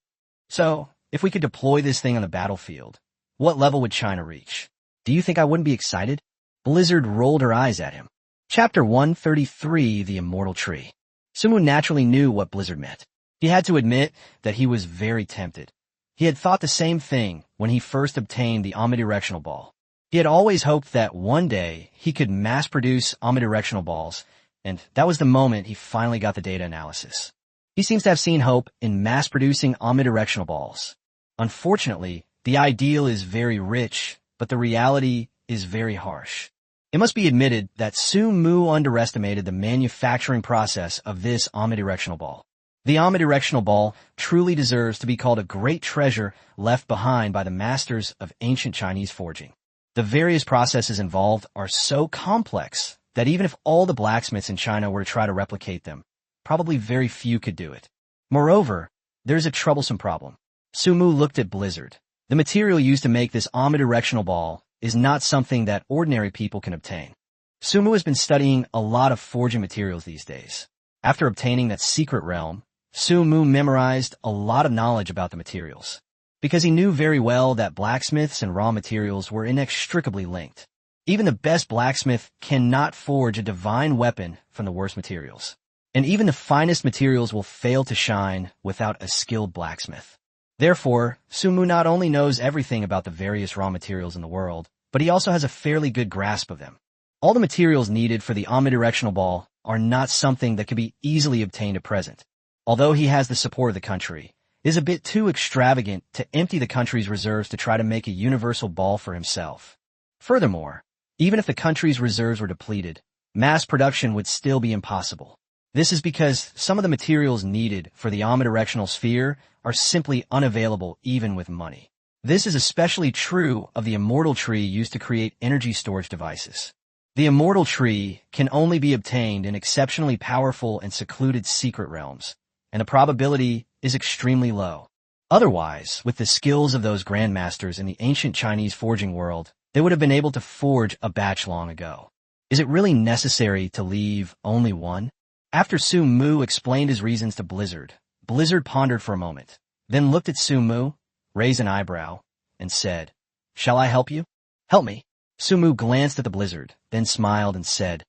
So, if we could deploy this thing on the battlefield, what level would China reach? Do you think I wouldn't be excited? Blizzard rolled her eyes at him. Chapter 133, The Immortal Tree. Su Mu naturally knew what Blizzard meant. He had to admit that he was very tempted. He had thought the same thing when he first obtained the omnidirectional ball. He had always hoped that one day he could mass-produce omnidirectional balls, and that was the moment he finally got the data analysis. He seems to have seen hope in mass-producing omnidirectional balls. Unfortunately, the ideal is very rich, but the reality is very harsh. It must be admitted that Su Mu underestimated the manufacturing process of this omnidirectional ball. The omnidirectional ball truly deserves to be called a great treasure left behind by the masters of ancient Chinese forging. The various processes involved are so complex that even if all the blacksmiths in China were to try to replicate them, probably very few could do it. Moreover, there's a troublesome problem. Su Mu looked at Blizzard. The material used to make this omnidirectional ball is not something that ordinary people can obtain. Su Mu has been studying a lot of forging materials these days. After obtaining that secret realm, Su Mu memorized a lot of knowledge about the materials, because he knew very well that blacksmiths and raw materials were inextricably linked. Even the best blacksmith cannot forge a divine weapon from the worst materials. And even the finest materials will fail to shine without a skilled blacksmith. Therefore, Su Mu not only knows everything about the various raw materials in the world, but he also has a fairly good grasp of them. All the materials needed for the omnidirectional ball are not something that can be easily obtained at present. Although he has the support of the country, it is a bit too extravagant to empty the country's reserves to try to make a universal ball for himself. Furthermore, even if the country's reserves were depleted, mass production would still be impossible. This is because some of the materials needed for the omnidirectional sphere are simply unavailable even with money. This is especially true of the immortal tree used to create energy storage devices. The immortal tree can only be obtained in exceptionally powerful and secluded secret realms, and the probability is extremely low. Otherwise, with the skills of those grandmasters in the ancient Chinese forging world, they would have been able to forge a batch long ago. Is it really necessary to leave only one? After Su Mu explained his reasons to Blizzard, Blizzard pondered for a moment, then looked at Su Mu, raised an eyebrow, and said, "Shall I help you?" "Help me." Su Mu glanced at the Blizzard, then smiled and said,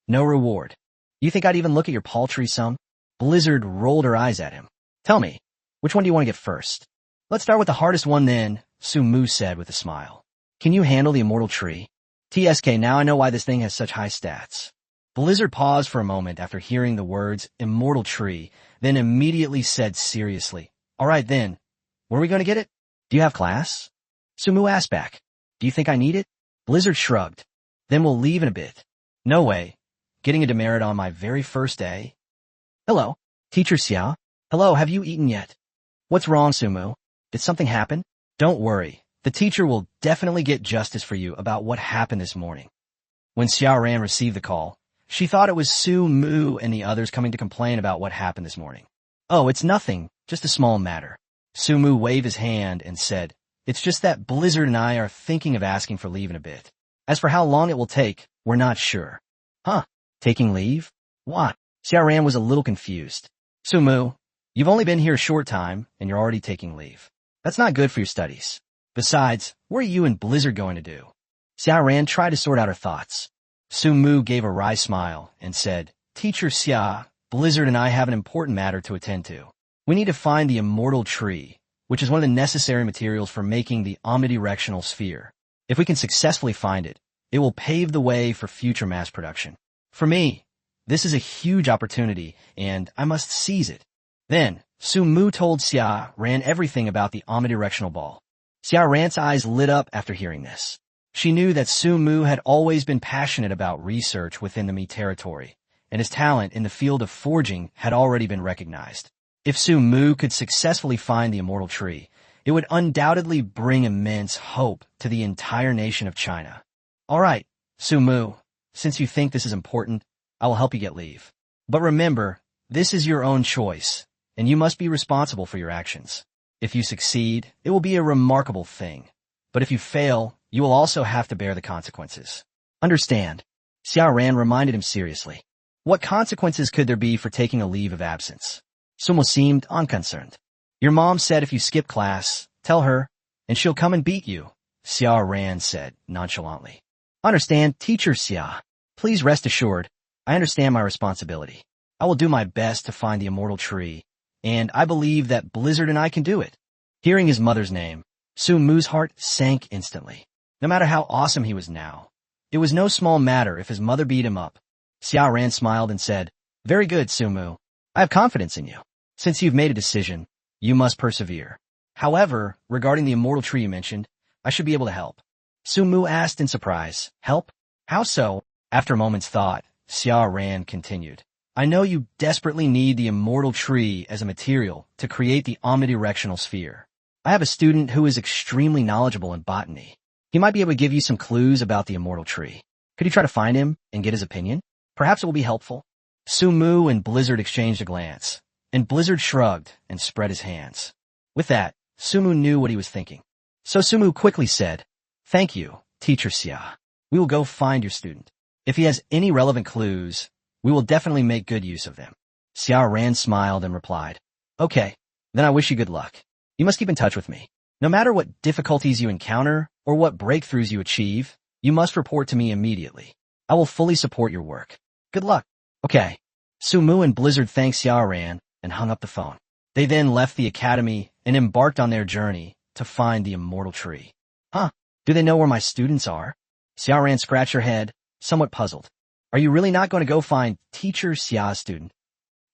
"No reward. You think I'd even look at your paltry sum?" Blizzard rolled her eyes at him. "Tell me, which one do you want to get first?" "Let's start with the hardest one then," Su Mu said with a smile. "Can you handle the immortal tree?" "TSK, now I know why this thing has such high stats." Blizzard paused for a moment after hearing the words immortal tree, then immediately said seriously, "All right then, where are we going to get it?" "Do you have class?" Su Mu asked back. "Do you think I need it?" Blizzard shrugged. "Then we'll leave in a bit." "No way. Getting a demerit on my very first day?" "Hello, Teacher Xia." "Hello, have you eaten yet?" "What's wrong, Su Mu? Did something happen?" "Don't worry. The teacher will definitely get justice for you about what happened this morning." When Xiaoran received the call, she thought it was Su Mu and the others coming to complain about what happened this morning. "Oh, it's nothing, just a small matter." Su Mu waved his hand and said, "It's just that Blizzard and I are thinking of asking for leave in a bit. As for how long it will take, we're not sure." "Huh? Taking leave? Why?" Xiaoran was a little confused. "Su Mu, you've only been here a short time, and you're already taking leave. That's not good for your studies. Besides, what are you and Blizzard going to do?" Xiaoran tried to sort out her thoughts. Su Mu gave a wry smile and said, "Teacher Xia, Blizzard and I have an important matter to attend to. We need to find the immortal tree, which is one of the necessary materials for making the omnidirectional sphere. If we can successfully find it, it will pave the way for future mass production. For me, this is a huge opportunity, and I must seize it." Then, Su Mu told Xia Ran everything about the omnidirectional ball. Xia Ran's eyes lit up after hearing this. She knew that Su Mu had always been passionate about research within the Mi territory, and his talent in the field of forging had already been recognized. If Su Mu could successfully find the immortal tree, it would undoubtedly bring immense hope to the entire nation of China. "All right, Su Mu, since you think this is important, I will help you get leave. But remember, this is your own choice, and you must be responsible for your actions. If you succeed, it will be a remarkable thing. But if you fail, you will also have to bear the consequences. Understand?" Xiaoran reminded him seriously. "What consequences could there be for taking a leave of absence?" Su Mu seemed unconcerned. "Your mom said if you skip class, tell her, and she'll come and beat you," Xiaoran said nonchalantly. "Understand, Teacher Xia. Please rest assured, I understand my responsibility. I will do my best to find the immortal tree, and I believe that Blizzard and I can do it." Hearing his mother's name, Su Mu's heart sank instantly. No matter how awesome he was now, it was no small matter if his mother beat him up. Xiaoran smiled and said, "Very good, Su Mu. I have confidence in you. Since you've made a decision, you must persevere. However, regarding the immortal tree you mentioned, I should be able to help." Su Mu asked in surprise, "Help? How so?" After a moment's thought, Xiaoran continued, "I know you desperately need the immortal tree as a material to create the omnidirectional sphere. I have a student who is extremely knowledgeable in botany. He might be able to give you some clues about the immortal tree. Could you try to find him and get his opinion? Perhaps it will be helpful." Su Mu and Blizzard exchanged a glance, and Blizzard shrugged and spread his hands. With that, Su Mu knew what he was thinking. So Su Mu quickly said, "Thank you, Teacher Xia. We will go find your student. If he has any relevant clues, we will definitely make good use of them." Xiaoran smiled and replied, "Okay, then I wish you good luck. You must keep in touch with me. No matter what difficulties you encounter or what breakthroughs you achieve, you must report to me immediately. I will fully support your work. Good luck." "Okay." Su Mu and Blizzard thanked Xiaoran and hung up the phone. They then left the academy and embarked on their journey to find the immortal tree. "Huh? Do they know where my students are?" Xiaoran scratched her head, somewhat puzzled. "Are you really not going to go find Teacher Xia's student?"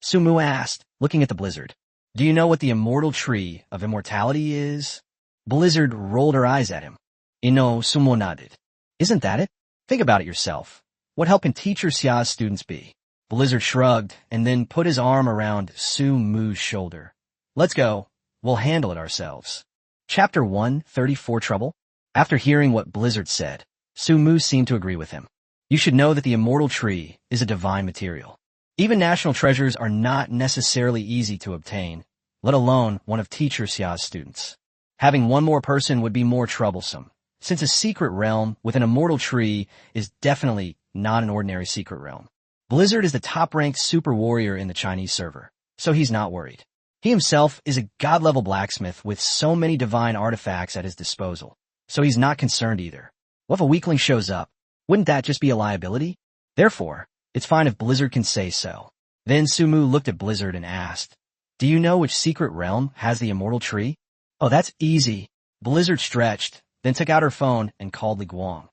Su Mu asked, looking at the Blizzard. "Do you know what the immortal tree of immortality is?" Blizzard rolled her eyes at him. "Ino Su Mu nodded. "Isn't that it? Think about it yourself. What help can Teacher Xia's students be?" Blizzard shrugged and then put his arm around Su Mu's shoulder. Let's go. We'll handle it ourselves. Chapter 134 Trouble? After hearing what Blizzard said, Su Mu seemed to agree with him. You should know that the immortal tree is a divine material. Even national treasures are not necessarily easy to obtain, let alone one of Teacher Xia's students. Having one more person would be more troublesome, since a secret realm with an immortal tree is definitely not an ordinary secret realm. Blizzard is the top-ranked super warrior in the Chinese server, so he's not worried. He himself is a god-level blacksmith with so many divine artifacts at his disposal, so he's not concerned either. What if a weakling shows up? Wouldn't that just be a liability? Therefore, it's fine if Blizzard can say so. Then Su Mu looked at Blizzard and asked, do you know which secret realm has the immortal tree? Oh, that's easy. Blizzard stretched, then took out her phone and called Li Guang.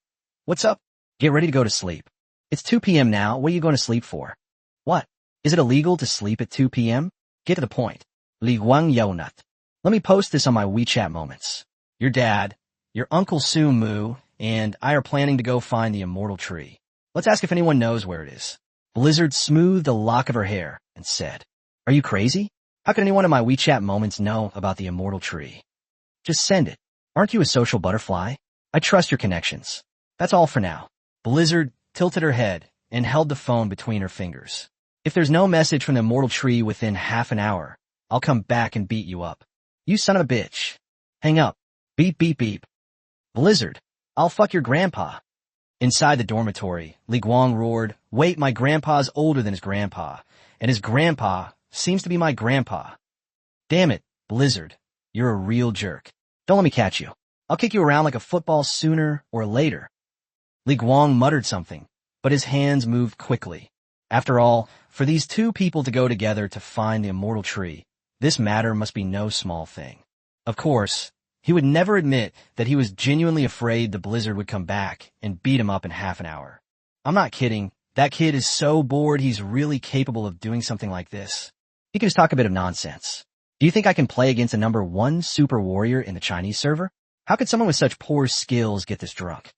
What's up? Get ready to go to sleep. It's 2 p.m. now. What are you going to sleep for? What? Is it illegal to sleep at 2 p.m.? Get to the point. Li Guang Yonut. Let me post this on my WeChat moments. Your dad, your uncle Su Mu, and I are planning to go find the immortal tree. Let's ask if anyone knows where it is. Blizzard smoothed a lock of her hair and said, are you crazy? How could anyone in my WeChat moments know about the immortal tree? Just send it. Aren't you a social butterfly? I trust your connections. That's all for now. Blizzard tilted her head and held the phone between her fingers. If there's no message from the immortal tree within half an hour, I'll come back and beat you up. You son of a bitch. Hang up. Beep beep beep. Blizzard, I'll fuck your grandpa. Inside the dormitory, Li Guang roared, wait, my grandpa's older than his grandpa, and his grandpa seems to be my grandpa. Damn it, Blizzard, you're a real jerk. Don't let me catch you. I'll kick you around like a football sooner or later. Li Guang muttered something, but his hands moved quickly. After all, for these two people to go together to find the immortal tree, this matter must be no small thing. Of course, he would never admit that he was genuinely afraid the Blizzard would come back and beat him up in half an hour. I'm not kidding. That kid is so bored he's really capable of doing something like this. He can just talk a bit of nonsense. Do you think I can play against a number 1 super warrior in the Chinese server? How could someone with such poor skills get this drunk?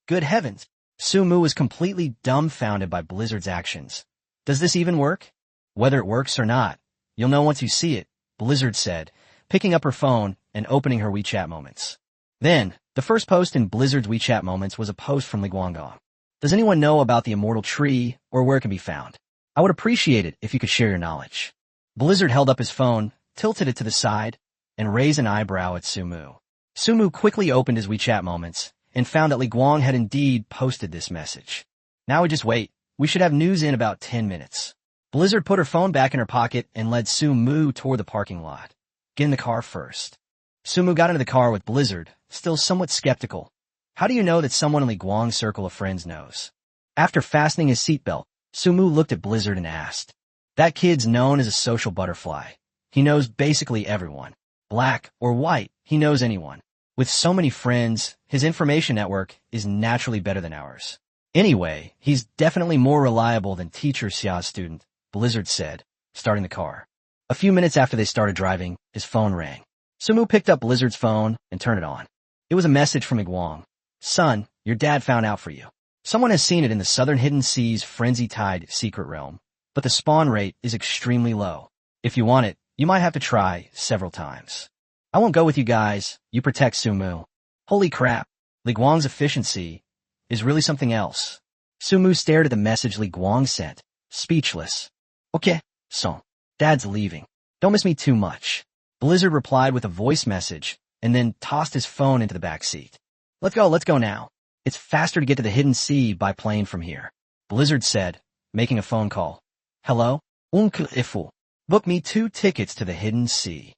Good heavens. Su Mu was completely dumbfounded by Blizzard's actions. Does this even work? Whether it works or not, you'll know once you see it, Blizzard said, picking up her phone and opening her WeChat moments. Then, the first post in Blizzard's WeChat moments was a post from Li Guangdong. Does anyone know about the immortal tree or where it can be found? I would appreciate it if you could share your knowledge. Blizzard held up his phone, tilted it to the side, and raised an eyebrow at Su Mu. Su Mu quickly opened his WeChat moments and found that Li Guang had indeed posted this message. Now we just wait. We should have news in about 10 minutes. Blizzard put her phone back in her pocket and led Su Mu toward the parking lot. Get in the car first. Su Mu got into the car with Blizzard, still somewhat skeptical. How do you know that someone in Li Guang's circle of friends knows? After fastening his seatbelt, Su Mu looked at Blizzard and asked, that kid's known as a social butterfly. He knows basically everyone. Black or white, he knows anyone. With so many friends, his information network is naturally better than ours. Anyway, he's definitely more reliable than Teacher Xia's student, Blizzard said, starting the car. A few minutes after they started driving, his phone rang. Su Mu picked up Blizzard's phone and turned it on. It was a message from Li Guang. Son, your dad found out for you. Someone has seen it in the Southern Hidden Seas Frenzy-Tide secret realm, but the spawn rate is extremely low. If you want it, you might have to try several times. I won't go with you guys. You protect Su Mu. Holy crap. Li Guang's efficiency is really something else. Su Mu stared at the message Li Guang sent, speechless. Okay, so, Dad's leaving. Don't miss me too much. Blizzard replied with a voice message and then tossed his phone into the back seat. Let's go now. It's faster to get to the Hidden Sea by plane from here. Blizzard said, making a phone call. Hello? Uncle Ifu. Book me 2 tickets to the Hidden Sea.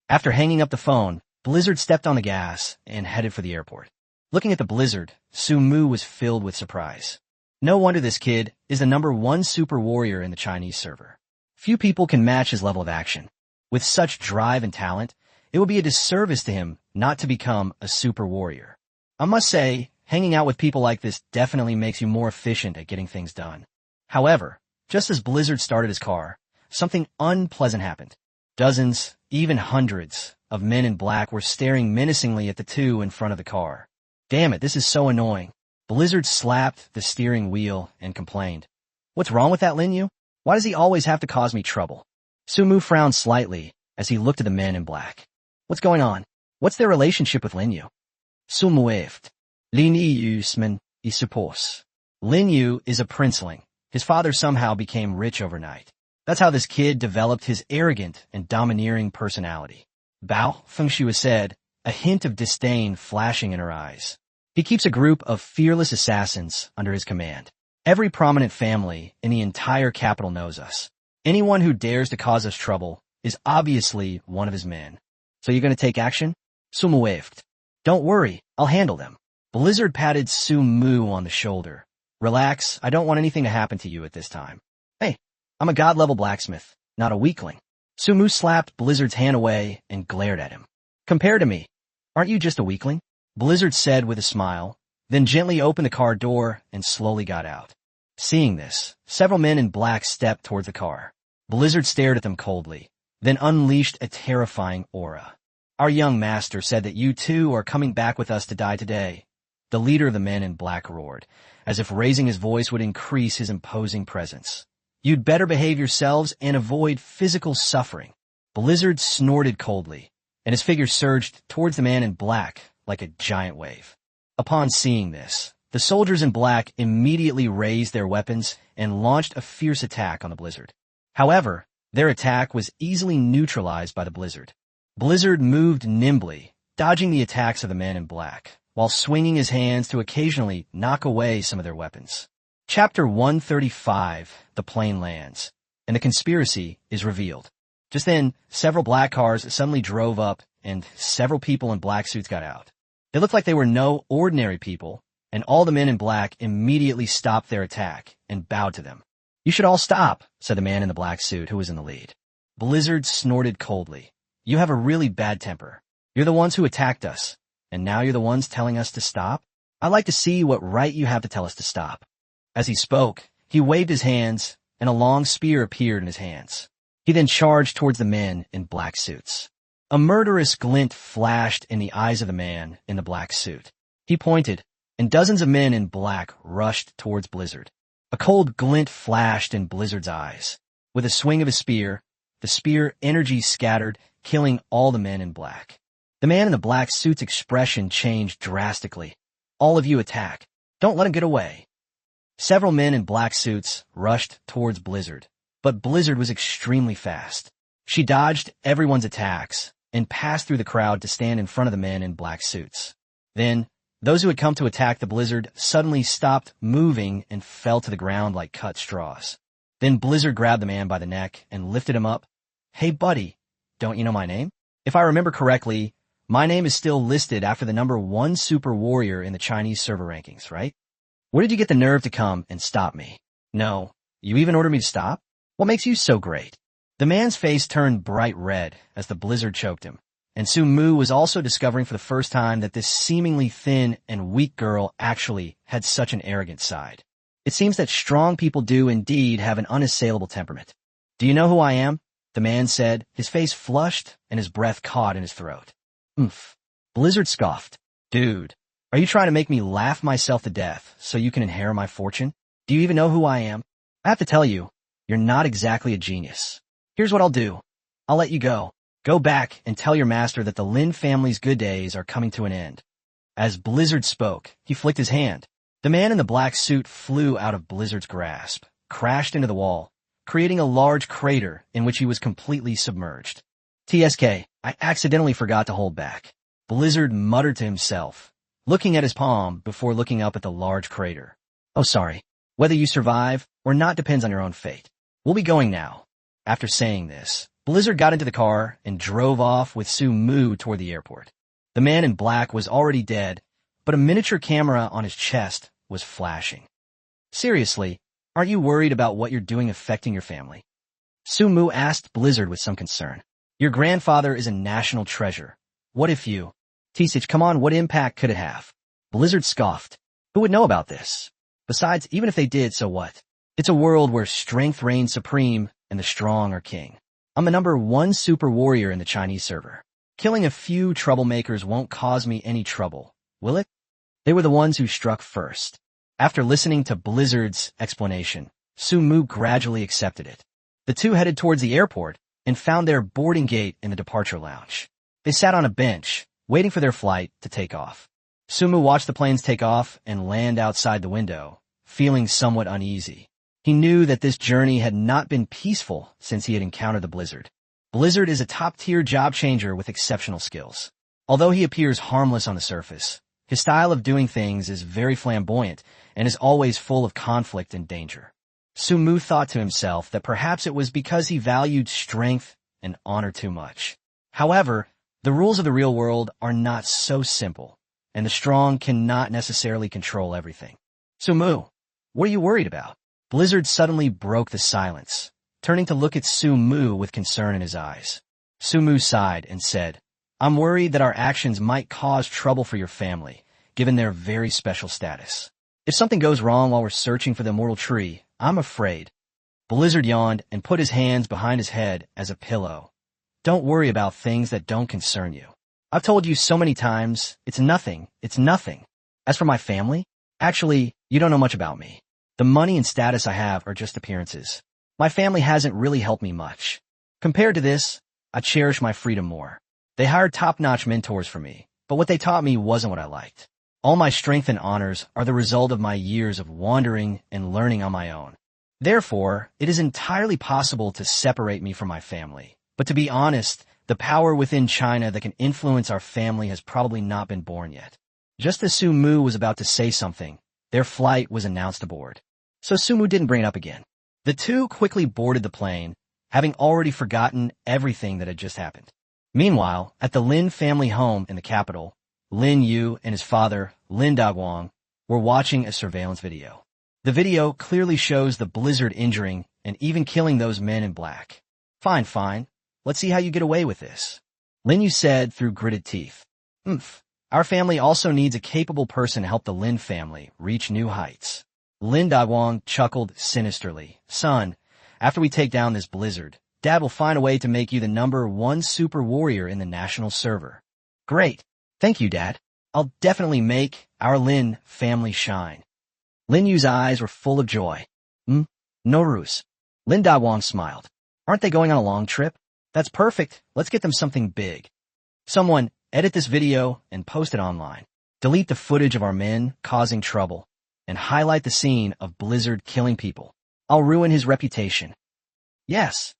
After hanging up the phone, Blizzard stepped on the gas and headed for the airport. Looking at the Blizzard, Su Mu was filled with surprise. No wonder this kid is the number 1 super warrior in the Chinese server. Few people can match his level of action. With such drive and talent, it would be a disservice to him not to become a super warrior. I must say, hanging out with people like this definitely makes you more efficient at getting things done. However, just as Blizzard started his car, something unpleasant happened. Dozens, even hundreds, of men in black were staring menacingly at the two in front of the car. Damn it, this is so annoying. Blizzard slapped the steering wheel and complained. What's wrong with that, Lin Yu? Why does he always have to cause me trouble? Sumu frowned slightly as he looked at the men in black. What's going on? What's their relationship with Lin Yu? Sumu waved. Lin Yu's I suppose. Lin Yu is a princeling. His father somehow became rich overnight. That's how this kid developed his arrogant and domineering personality. Bao, Fengshui said, a hint of disdain flashing in her eyes. He keeps a group of fearless assassins under his command. Every prominent family in the entire capital knows us. Anyone who dares to cause us trouble is obviously one of his men. So you're going to take action? Sumu waved. Don't worry, I'll handle them. Blizzard patted Sumu on the shoulder. Relax, I don't want anything to happen to you at this time. Hey, I'm a god-level blacksmith, not a weakling. Sumu slapped Blizzard's hand away and glared at him. Compared to me, aren't you just a weakling? Blizzard said with a smile, then gently opened the car door and slowly got out. Seeing this, several men in black stepped towards the car. Blizzard stared at them coldly, then unleashed a terrifying aura. Our young master said that you two are coming back with us to die today. The leader of the men in black roared, as if raising his voice would increase his imposing presence. You'd better behave yourselves and avoid physical suffering. Blizzard snorted coldly, and his figure surged towards the man in black like a giant wave. Upon seeing this, the soldiers in black immediately raised their weapons and launched a fierce attack on the Blizzard. However, their attack was easily neutralized by the Blizzard. Blizzard moved nimbly, dodging the attacks of the men in black, while swinging his hands to occasionally knock away some of their weapons. Chapter 135, The Plane Lands, and the conspiracy is revealed. Just then, several black cars suddenly drove up, and several people in black suits got out. They looked like they were no ordinary people, and all the men in black immediately stopped their attack and bowed to them. You should all stop, said the man in the black suit who was in the lead. Blizzard snorted coldly. You have a really bad temper. You're the ones who attacked us, and now you're the ones telling us to stop? I'd like to see what right you have to tell us to stop. As he spoke, he waved his hands, and a long spear appeared in his hands. He then charged towards the men in black suits. A murderous glint flashed in the eyes of the man in the black suit. He pointed, and dozens of men in black rushed towards Blizzard. A cold glint flashed in Blizzard's eyes. With a swing of his spear, the spear energy scattered, killing all the men in black. The man in the black suit's expression changed drastically. All of you attack. Don't let him get away. Several men in black suits rushed towards Blizzard, but Blizzard was extremely fast. She dodged everyone's attacks and passed through the crowd to stand in front of the men in black suits. Then, those who had come to attack the Blizzard suddenly stopped moving and fell to the ground like cut straws. Then Blizzard grabbed the man by the neck and lifted him up. Hey buddy, don't you know my name? If I remember correctly, my name is still listed after the number 1 super warrior in the Chinese server rankings, right? Where did you get the nerve to come and stop me? No, you even ordered me to stop? What makes you so great? The man's face turned bright red as the Blizzard choked him, and Sumu was also discovering for the first time that this seemingly thin and weak girl actually had such an arrogant side. It seems that strong people do indeed have an unassailable temperament. Do you know who I am? The man said, his face flushed and his breath caught in his throat. Oomph. Blizzard scoffed. Dude, are you trying to make me laugh myself to death so you can inherit my fortune? Do you even know who I am? I have to tell you, you're not exactly a genius. Here's what I'll do. I'll let you go. Go back and tell your master that the Lin family's good days are coming to an end. As Blizzard spoke, he flicked his hand. The man in the black suit flew out of Blizzard's grasp, crashed into the wall, creating a large crater in which he was completely submerged. TSK, I accidentally forgot to hold back. Blizzard muttered to himself, looking at his palm before looking up at the large crater. Oh, sorry. Whether you survive or not depends on your own fate. We'll be going now. After saying this, Blizzard got into the car and drove off with Sumu toward the airport. The man in black was already dead, but a miniature camera on his chest was flashing. Seriously, aren't you worried about what you're doing affecting your family? Sumu asked Blizzard with some concern. Your grandfather is a national treasure. What if you... Tisich, come on, what impact could it have? Blizzard scoffed. Who would know about this? Besides, even if they did, so what? It's a world where strength reigns supreme and the strong are king. I'm the number 1 super warrior in the Chinese server. Killing a few troublemakers won't cause me any trouble, will it? They were the ones who struck first. After listening to Blizzard's explanation, Su-mu gradually accepted it. The two headed towards the airport and found their boarding gate in the departure lounge. They sat on a bench, waiting for their flight to take off. Su-mu watched the planes take off and land outside the window, feeling somewhat uneasy. He knew that this journey had not been peaceful since he had encountered the Blizzard. Blizzard is a top-tier job changer with exceptional skills. Although he appears harmless on the surface, his style of doing things is very flamboyant and is always full of conflict and danger. Su-mu thought to himself that perhaps it was because he valued strength and honor too much. However, the rules of the real world are not so simple, and the strong cannot necessarily control everything. Su-mu, what are you worried about? Blizzard suddenly broke the silence, turning to look at Su-mu with concern in his eyes. Su-mu sighed and said, I'm worried that our actions might cause trouble for your family, given their very special status. If something goes wrong while we're searching for the immortal tree, I'm afraid. Blizzard yawned and put his hands behind his head as a pillow. Don't worry about things that don't concern you. I've told you so many times, it's nothing. As for my family, actually, you don't know much about me. The money and status I have are just appearances. My family hasn't really helped me much. Compared to this, I cherish my freedom more. They hired top-notch mentors for me, but what they taught me wasn't what I liked. All my strength and honors are the result of my years of wandering and learning on my own. Therefore, it is entirely possible to separate me from my family. But to be honest, the power within China that can influence our family has probably not been born yet. Just as Su-mu was about to say something, their flight was announced aboard. So Su-mu didn't bring it up again. The two quickly boarded the plane, having already forgotten everything that had just happened. Meanwhile, at the Lin family home in the capital, Lin Yu and his father, Lin Daguang, were watching a surveillance video. The video clearly shows the Blizzard injuring and even killing those men in black. Fine. Let's see how you get away with this. Lin Yu said through gritted teeth. Our family also needs a capable person to help the Lin family reach new heights. Lin Daguang chuckled sinisterly. Son, after we take down this Blizzard, Dad will find a way to make you the #1 super warrior in the national server. Great. Thank you, Dad. I'll definitely make our Lin family shine. Lin Yu's eyes were full of joy. No ruse. Lin Daguang smiled. Aren't they going on a long trip? That's perfect. Let's get them something big. Someone, edit this video and post it online. Delete the footage of our men causing trouble and highlight the scene of Blizzard killing people. I'll ruin his reputation. Yes.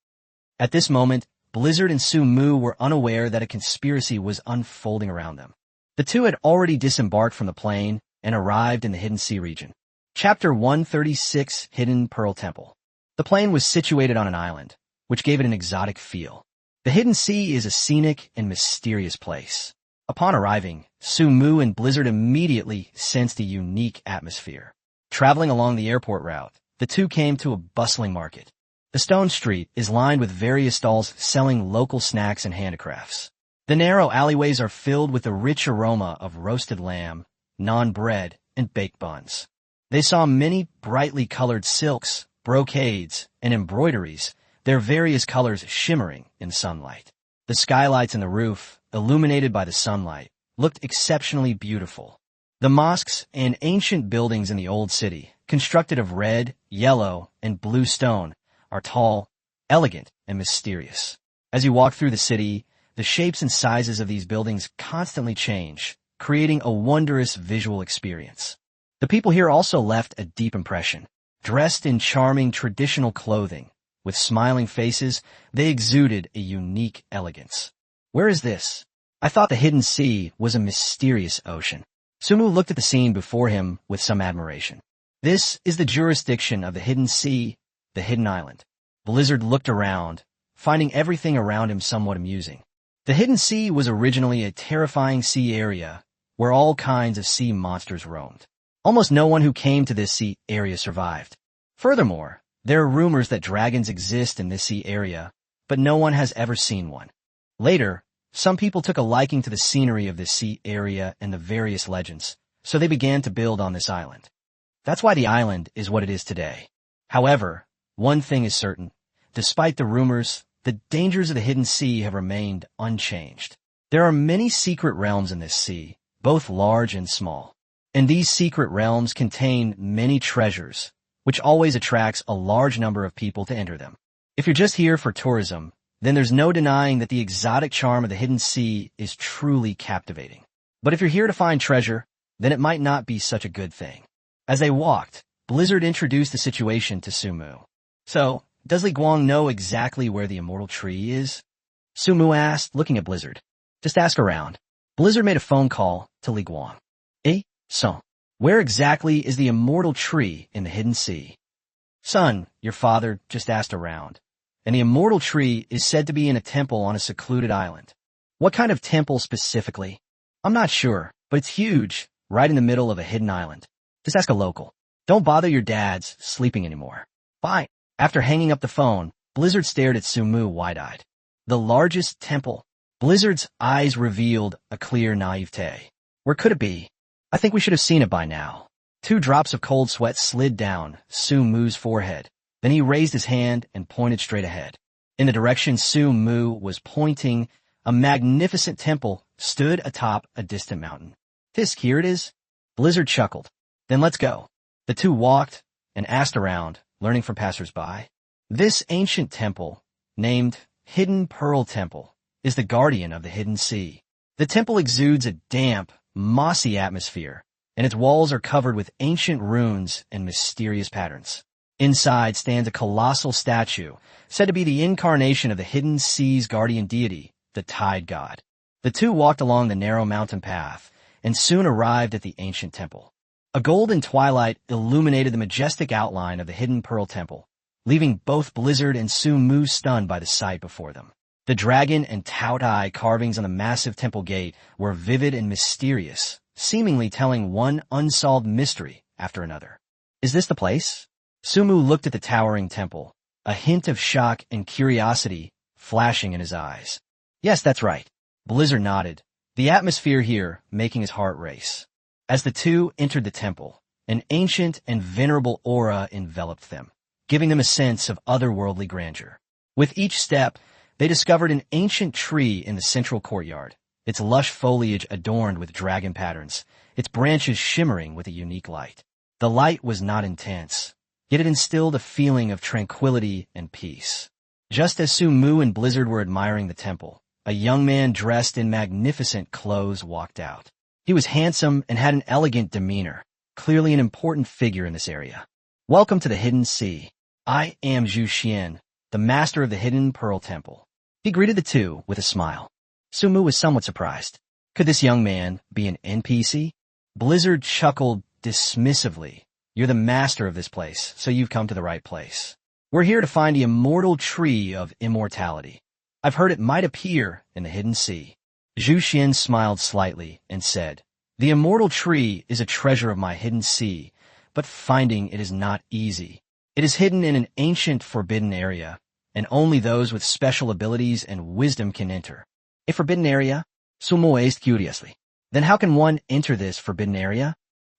At this moment, Blizzard and Su-mu were unaware that a conspiracy was unfolding around them. The two had already disembarked from the plane and arrived in the Hidden Sea region. Chapter 136, Hidden Pearl Temple. The plane was situated on an island, which gave it an exotic feel. The Hidden Sea is a scenic and mysterious place. Upon arriving, Su-mu and Blizzard immediately sensed a unique atmosphere. Traveling along the airport route, the two came to a bustling market. The stone street is lined with various stalls selling local snacks and handicrafts. The narrow alleyways are filled with the rich aroma of roasted lamb, naan bread, and baked buns. They saw many brightly colored silks, brocades, and embroideries, their various colors shimmering in sunlight. The skylights in the roof, illuminated by the sunlight, looked exceptionally beautiful. The mosques and ancient buildings in the old city, constructed of red, yellow, and blue stone, are tall, elegant, and mysterious. As you walk through the city, the shapes and sizes of these buildings constantly change, creating a wondrous visual experience. The people here also left a deep impression. Dressed in charming traditional clothing, with smiling faces, they exuded a unique elegance. Where is this? I thought the Hidden Sea was a mysterious ocean. Su-mu looked at the scene before him with some admiration. This is the jurisdiction of the Hidden Sea, the Hidden Island. Blizzard looked around, finding everything around him somewhat amusing. The Hidden Sea was originally a terrifying sea area where all kinds of sea monsters roamed. Almost no one who came to this sea area survived. Furthermore, there are rumors that dragons exist in this sea area, but no one has ever seen one. Later, some people took a liking to the scenery of this sea area and the various legends, so they began to build on this island. That's why the island is what it is today. However, one thing is certain. Despite the rumors, the dangers of the Hidden Sea have remained unchanged. There are many secret realms in this sea, both large and small. And these secret realms contain many treasures, which always attracts a large number of people to enter them. If you're just here for tourism, then there's no denying that the exotic charm of the hidden sea is truly captivating. But if you're here to find treasure, then it might not be such a good thing. As they walked, Blizzard introduced the situation to Sumu. So, does Li Guang know exactly where the immortal tree is? Sumu asked, looking at Blizzard. Just ask around. Blizzard made a phone call to Li Guang. Son, where exactly is the immortal tree in the hidden sea? Son, your father just asked around. And the immortal tree is said to be in a temple on a secluded island. What kind of temple specifically? I'm not sure, but it's huge, right in the middle of a hidden island. Just ask a local. Don't bother your dads sleeping anymore. Fine. After hanging up the phone, Blizzard stared at Sumu wide-eyed. The largest temple. Blizzard's eyes revealed a clear naivete. Where could it be? I think we should have seen it by now. 2 drops of cold sweat slid down Sumu's forehead. Then he raised his hand and pointed straight ahead. In the direction Sumu was pointing, a magnificent temple stood atop a distant mountain. Fisk, here it is? Blizzard chuckled. Then let's go. The 2 walked and asked around, learning from passers-by. This ancient temple, named Hidden Pearl Temple, is the guardian of the hidden sea. The temple exudes a damp, mossy atmosphere, and its walls are covered with ancient runes and mysterious patterns. Inside stands a colossal statue, said to be the incarnation of the hidden sea's guardian deity, the Tide God. The 2 walked along the narrow mountain path, and soon arrived at the ancient temple. A golden twilight illuminated the majestic outline of the Hidden Pearl Temple, leaving both Blizzard and Sumu stunned by the sight before them. The dragon and Taotai carvings on the massive temple gate were vivid and mysterious, seemingly telling one unsolved mystery after another. Is this the place? Sumu looked at the towering temple, a hint of shock and curiosity flashing in his eyes. Yes, that's right. Blizzard nodded, the atmosphere here making his heart race. As the 2 entered the temple, an ancient and venerable aura enveloped them, giving them a sense of otherworldly grandeur. With each step, they discovered an ancient tree in the central courtyard, its lush foliage adorned with dragon patterns, its branches shimmering with a unique light. The light was not intense, yet it instilled a feeling of tranquility and peace. Just as Sumu and Blizzard were admiring the temple, a young man dressed in magnificent clothes walked out. He was handsome and had an elegant demeanor, clearly an important figure in this area. Welcome to the Hidden Sea. I am Zhu Xian, the master of the Hidden Pearl Temple. He greeted the 2 with a smile. Sumu was somewhat surprised. Could this young man be an NPC? Blizzard chuckled dismissively. You're the master of this place, so you've come to the right place. We're here to find the immortal tree of immortality. I've heard it might appear in the hidden sea. Zhu Xian smiled slightly and said, The immortal tree is a treasure of my hidden sea, but finding it is not easy. It is hidden in an ancient forbidden area, and only those with special abilities and wisdom can enter. A forbidden area? Sumo asked curiously. Then how can one enter this forbidden area?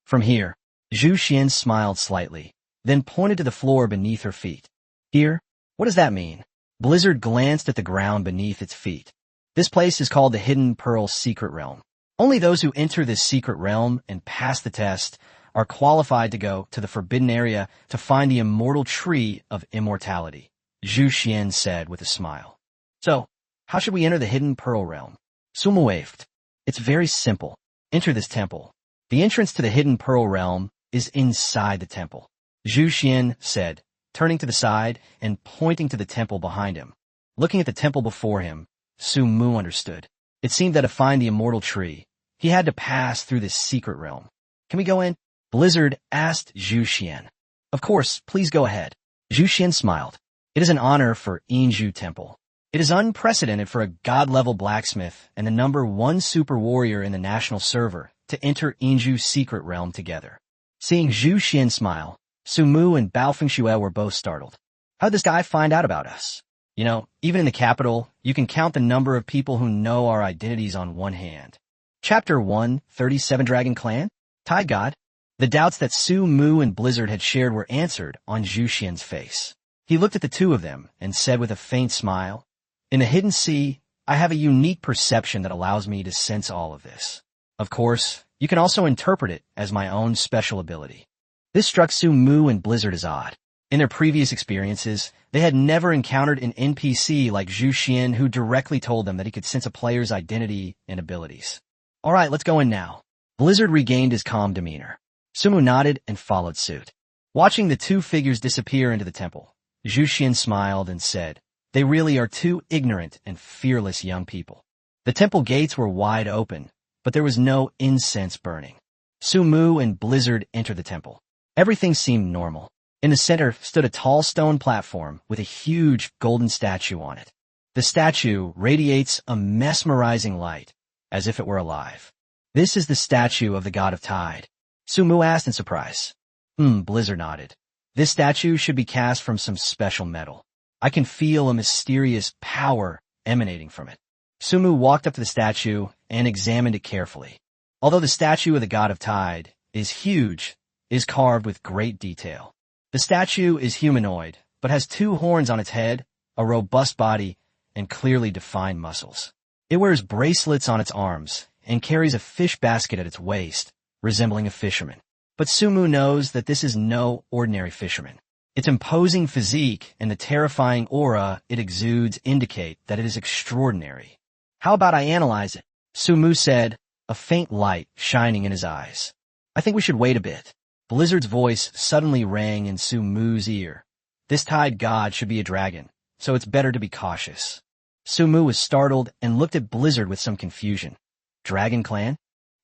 From here. Zhu Xian smiled slightly, then pointed to the floor beneath her feet. Here? What does that mean? Blizzard glanced at the ground beneath its feet. This place is called the Hidden Pearl Secret Realm. Only those who enter this secret realm and pass the test are qualified to go to the forbidden area to find the immortal tree of immortality, Zhu Xian said with a smile. So, how should we enter the Hidden Pearl Realm? Sumo waved. It's very simple. Enter this temple. The entrance to the Hidden Pearl Realm is inside the temple, Zhu Xian said, turning to the side and pointing to the temple behind him. Looking at the temple before him, Sumu understood. It seemed that to find the immortal tree, he had to pass through this secret realm. Can we go in? Blizzard asked Zhu Xian. Of course, please go ahead. Zhu Xian smiled. It is an honor for Yinzhu Temple. It is unprecedented for a god-level blacksmith and the #1 super warrior in the national server to enter Yinzhu's secret realm together. Seeing Zhu Xian smile, Sumu and Bao Fengxue were both startled. How did this guy find out about us? You know, even in the capital, you can count the number of people who know our identities on one hand. Chapter 1, 37 Dragon Clan? Tide God? The doubts that Sumu and Blizzard had shared were answered on Zhu Xian's face. He looked at the 2 of them and said with a faint smile, In the hidden sea, I have a unique perception that allows me to sense all of this. Of course, you can also interpret it as my own special ability. This struck Sumu and Blizzard as odd. In their previous experiences, they had never encountered an NPC like Zhu Xian who directly told them that he could sense a player's identity and abilities. All right, let's go in now. Blizzard regained his calm demeanor. Sumu nodded and followed suit. Watching the two figures disappear into the temple, Zhu Xian smiled and said, "They really are two ignorant and fearless young people." The temple gates were wide open, but there was no incense burning. Sumu and Blizzard entered the temple. Everything seemed normal. In the center stood a tall stone platform with a huge golden statue on it. The statue radiates a mesmerizing light, as if it were alive. "This is the statue of the god of Tide," Sumu asked in surprise. Blizzard nodded. "This statue should be cast from some special metal. I can feel a mysterious power emanating from it." Sumu walked up to the statue and examined it carefully. Although the statue of the god of Tide is huge, it is carved with great detail. The statue is humanoid, but has two horns on its head, a robust body, and clearly defined muscles. It wears bracelets on its arms and carries a fish basket at its waist, resembling a fisherman. But Sumu knows that this is no ordinary fisherman. Its imposing physique and the terrifying aura it exudes indicate that it is extraordinary. "How about I analyze it?" Sumu said, a faint light shining in his eyes. "I think we should wait a bit." Blizzard's voice suddenly rang in Sumu's ear. "This Tide god should be a dragon, so it's better to be cautious." Sumu was startled and looked at Blizzard with some confusion. "Dragon clan?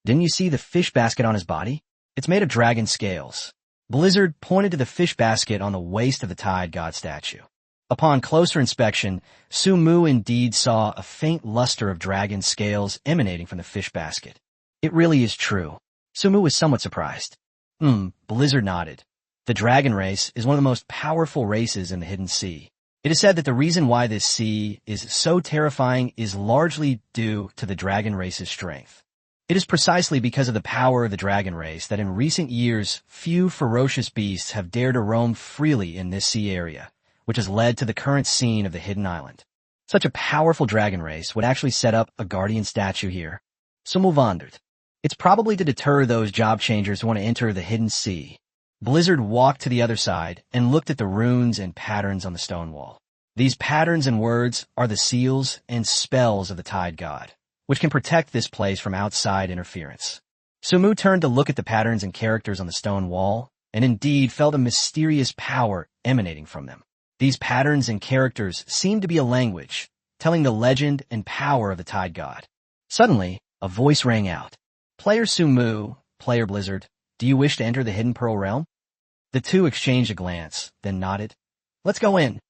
Didn't you see the fish basket on his body? It's made of dragon scales." Blizzard pointed to the fish basket on the waist of the Tide god statue. Upon closer inspection, Sumu indeed saw a faint luster of dragon scales emanating from the fish basket. "It really is true." Sumu was somewhat surprised. Blizzard nodded. "The dragon race is one of the most powerful races in the Hidden Sea. It is said that the reason why this sea is so terrifying is largely due to the dragon race's strength. It is precisely because of the power of the dragon race that in recent years few ferocious beasts have dared to roam freely in this sea area, which has led to the current scene of the Hidden Island. Such a powerful dragon race would actually set up a guardian statue here." Sumu wondered. "It's probably to deter those job changers who want to enter the Hidden Sea." Blizzard walked to the other side and looked at the runes and patterns on the stone wall. These patterns and words are the seals and spells of the Tide god, which can protect this place from outside interference. Sumu turned to look at the patterns and characters on the stone wall, and indeed felt a mysterious power emanating from them. These patterns and characters seemed to be a language, telling the legend and power of the Tide god. Suddenly, a voice rang out. "Player Sumu, Player Blizzard, do you wish to enter the Hidden Pearl Realm?" The two exchanged a glance, then nodded. "Let's go in."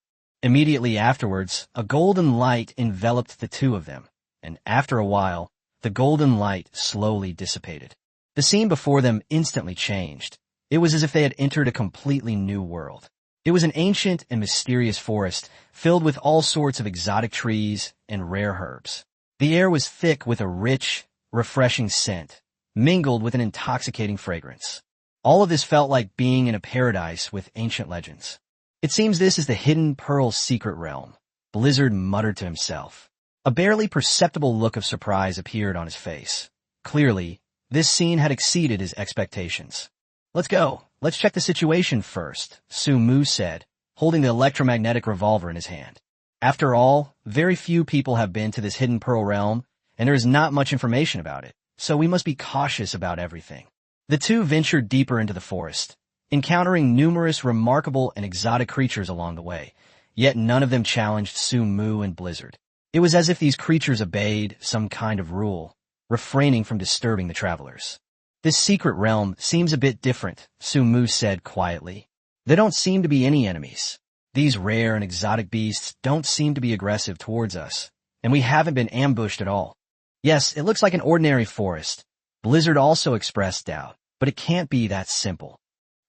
Immediately afterwards, a golden light enveloped the two of them, and after a while, the golden light slowly dissipated. The scene before them instantly changed. It was as if they had entered a completely new world. It was an ancient and mysterious forest filled with all sorts of exotic trees and rare herbs. The air was thick with a rich, refreshing scent, mingled with an intoxicating fragrance. All of this felt like being in a paradise with ancient legends. "It seems this is the Hidden Pearl's secret realm," Blizzard muttered to himself. A barely perceptible look of surprise appeared on his face. Clearly, this scene had exceeded his expectations. "Let's go. Let's check the situation first," Sumu said, holding the electromagnetic revolver in his hand. After all, very few people have been to this Hidden Pearl realm, and there is not much information about it, so we must be cautious about everything. The two ventured deeper into the forest, encountering numerous remarkable and exotic creatures along the way, yet none of them challenged Sumu and Blizzard. It was as if these creatures obeyed some kind of rule, refraining from disturbing the travelers. "This secret realm seems a bit different," Sumu said quietly. "There don't seem to be any enemies. These rare and exotic beasts don't seem to be aggressive towards us, and we haven't been ambushed at all. Yes, it looks like an ordinary forest." Blizzard also expressed doubt, but it can't be that simple.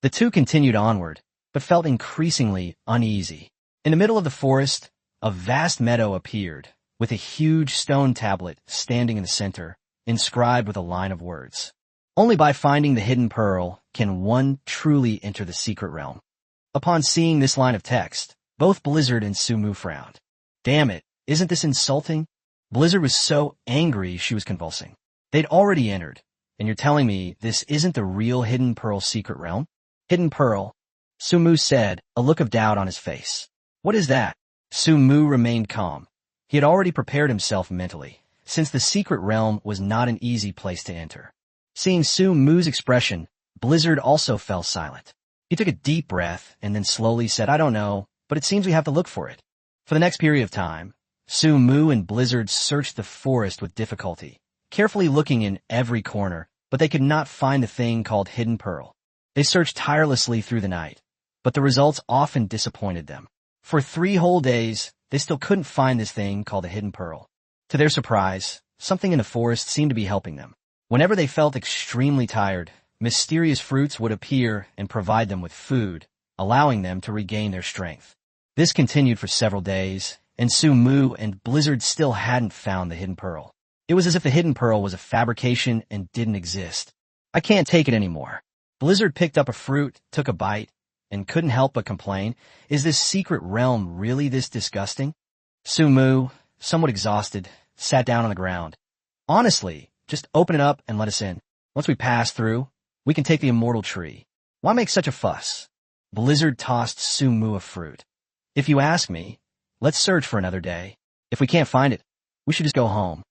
The two continued onward, but felt increasingly uneasy. In the middle of the forest, a vast meadow appeared, with a huge stone tablet standing in the center, inscribed with a line of words. "Only by finding the hidden pearl can one truly enter the secret realm." Upon seeing this line of text, both Blizzard and Sumu frowned. "Damn it, isn't this insulting?" Blizzard was so angry she was convulsing. "They'd already entered, and you're telling me this isn't the real Hidden Pearl secret realm?" Hidden pearl, Sumu said, a look of doubt on his face. What is that? Sumu remained calm. He had already prepared himself mentally, since the secret realm was not an easy place to enter. Seeing Sumu's expression, Blizzard also fell silent. He took a deep breath and then slowly said, I don't know, but it seems we have to look for it. For the next period of time, Sumu and Blizzard searched the forest with difficulty, carefully looking in every corner, but they could not find the thing called Hidden Pearl. They searched tirelessly through the night, but the results often disappointed them. For 3 whole days, they still couldn't find this thing called the Hidden Pearl. To their surprise, something in the forest seemed to be helping them. Whenever they felt extremely tired, mysterious fruits would appear and provide them with food, allowing them to regain their strength. This continued for several days, and Sumu and Blizzard still hadn't found the Hidden Pearl. It was as if the Hidden Pearl was a fabrication and didn't exist. I can't take it anymore. Blizzard picked up a fruit, took a bite, and couldn't help but complain, is this secret realm really this disgusting? Sumu, somewhat exhausted, sat down on the ground. Honestly, just open it up and let us in. Once we pass through, we can take the immortal tree. Why make such a fuss? Blizzard tossed Sumu a fruit. If you ask me, let's search for another day. If we can't find it, we should just go home.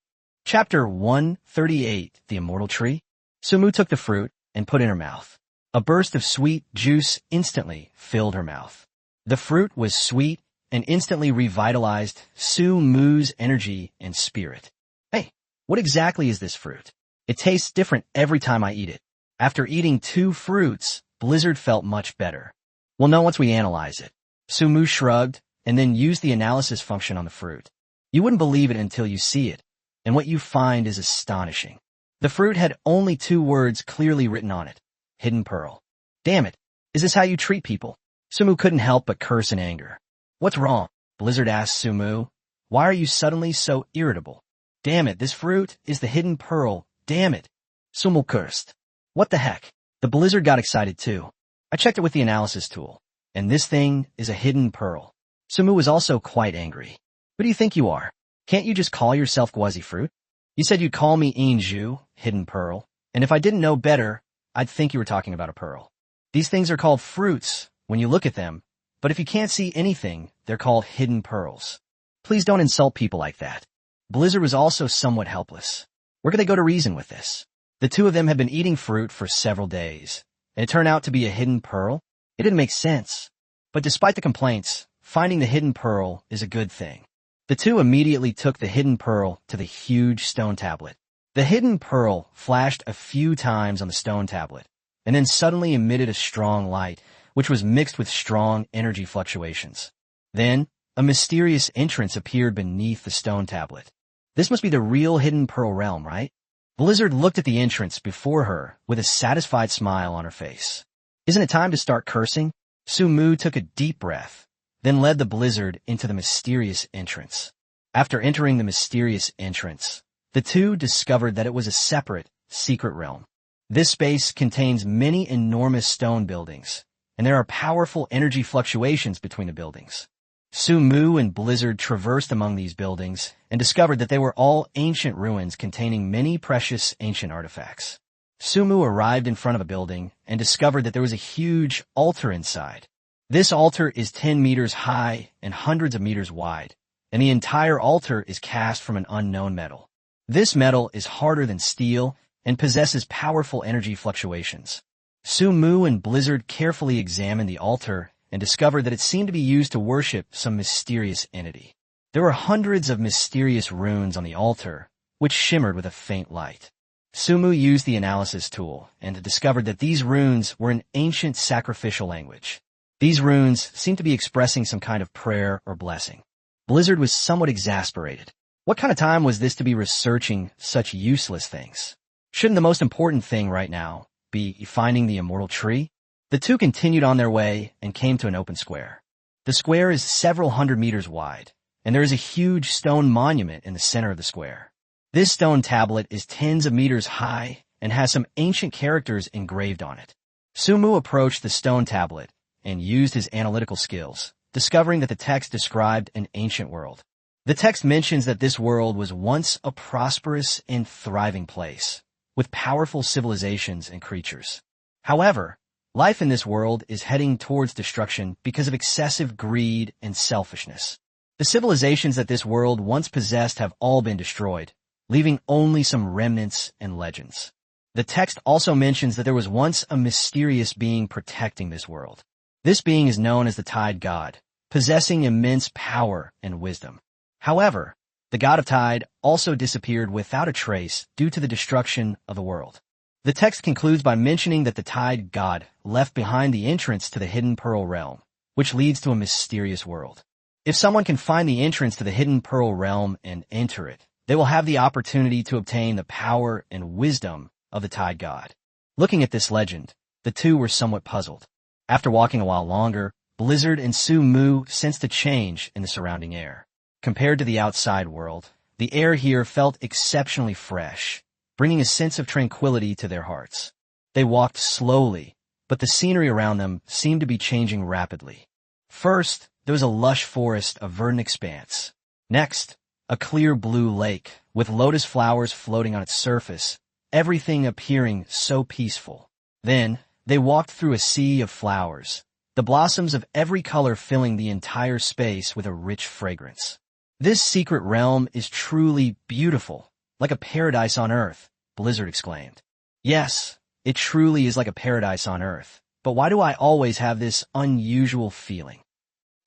Chapter 138, The Immortal Tree. Sumu took the fruit and put it in her mouth. A burst of sweet juice instantly filled her mouth. The fruit was sweet and instantly revitalized Sumu's energy and spirit. Hey, what exactly is this fruit? It tastes different every time I eat it. After eating 2 fruits, Blizzard felt much better. We'll know once we analyze it. Sumu shrugged and then used the analysis function on the fruit. You wouldn't believe it until you see it, and what you find is astonishing. The fruit had only 2 words clearly written on it. Hidden Pearl. Damn it. Is this how you treat people? Sumu couldn't help but curse in anger. What's wrong? Blizzard asked Sumu. Why are you suddenly so irritable? Damn it, this fruit is the Hidden Pearl. Damn it. Sumu cursed. What the heck? The Blizzard got excited too. I checked it with the analysis tool, and this thing is a Hidden Pearl. Sumu was also quite angry. Who do you think you are? Can't you just call yourself Gwazi Fruit? You said you'd call me Inju, Hidden Pearl, and if I didn't know better, I'd think you were talking about a pearl. These things are called fruits when you look at them, but if you can't see anything, they're called hidden pearls. Please don't insult people like that. Blizzard was also somewhat helpless. Where could they go to reason with this? The 2 of them had been eating fruit for several days, and it turned out to be a hidden pearl? It didn't make sense. But despite the complaints, finding the hidden pearl is a good thing. The 2 immediately took the hidden pearl to the huge stone tablet. The hidden pearl flashed a few times on the stone tablet, and then suddenly emitted a strong light, which was mixed with strong energy fluctuations. Then, a mysterious entrance appeared beneath the stone tablet. This must be the real Hidden Pearl realm, right? Blizzard looked at the entrance before her with a satisfied smile on her face. Isn't it time to start cursing? Sumu took a deep breath, then led the Blizzard into the mysterious entrance. After entering the mysterious entrance, the 2 discovered that it was a separate, secret realm. This space contains many enormous stone buildings, and there are powerful energy fluctuations between the buildings. Sumu and Blizzard traversed among these buildings and discovered that they were all ancient ruins containing many precious ancient artifacts. Sumu arrived in front of a building and discovered that there was a huge altar inside. This altar is 10 meters high and hundreds of meters wide, and the entire altar is cast from an unknown metal. This metal is harder than steel and possesses powerful energy fluctuations. Sumu and Blizzard carefully examined the altar and discovered that it seemed to be used to worship some mysterious entity. There were hundreds of mysterious runes on the altar, which shimmered with a faint light. Sumu used the analysis tool and discovered that these runes were an ancient sacrificial language. These runes seemed to be expressing some kind of prayer or blessing. Blizzard was somewhat exasperated. What kind of time was this to be researching such useless things? Shouldn't the most important thing right now be finding the immortal tree? The 2 continued on their way and came to an open square. The square is several hundred meters wide, and there is a huge stone monument in the center of the square. This stone tablet is tens of meters high and has some ancient characters engraved on it. Sumu approached the stone tablet and used his analytical skills, discovering that the text described an ancient world. The text mentions that this world was once a prosperous and thriving place, with powerful civilizations and creatures. However, Life in this world is heading towards destruction because of excessive greed and selfishness. The civilizations that this world once possessed have all been destroyed, leaving only some remnants and legends. The text also mentions that there was once a mysterious being protecting this world. This being is known as the Tide God, possessing immense power and wisdom. However, the god of Tide also disappeared without a trace due to the destruction of the world. The text concludes by mentioning that the Tide God left behind the entrance to the Hidden Pearl Realm, which leads to a mysterious world. If someone can find the entrance to the Hidden Pearl Realm and enter it, they will have the opportunity to obtain the power and wisdom of the Tide God. Looking at this legend, the two were somewhat puzzled. After walking a while longer, Blizzard and Su Mu sensed a change in the surrounding air. Compared to the outside world, the air here felt exceptionally fresh, bringing a sense of tranquility to their hearts. They walked slowly, but the scenery around them seemed to be changing rapidly. First, there was a lush forest of verdant expanse. Next, a clear blue lake with lotus flowers floating on its surface, everything appearing so peaceful. Then, they walked through a sea of flowers, the blossoms of every color filling the entire space with a rich fragrance. This secret realm is truly beautiful, like a paradise on Earth, Blizzard exclaimed. Yes, it truly is like a paradise on Earth, but why do I always have this unusual feeling?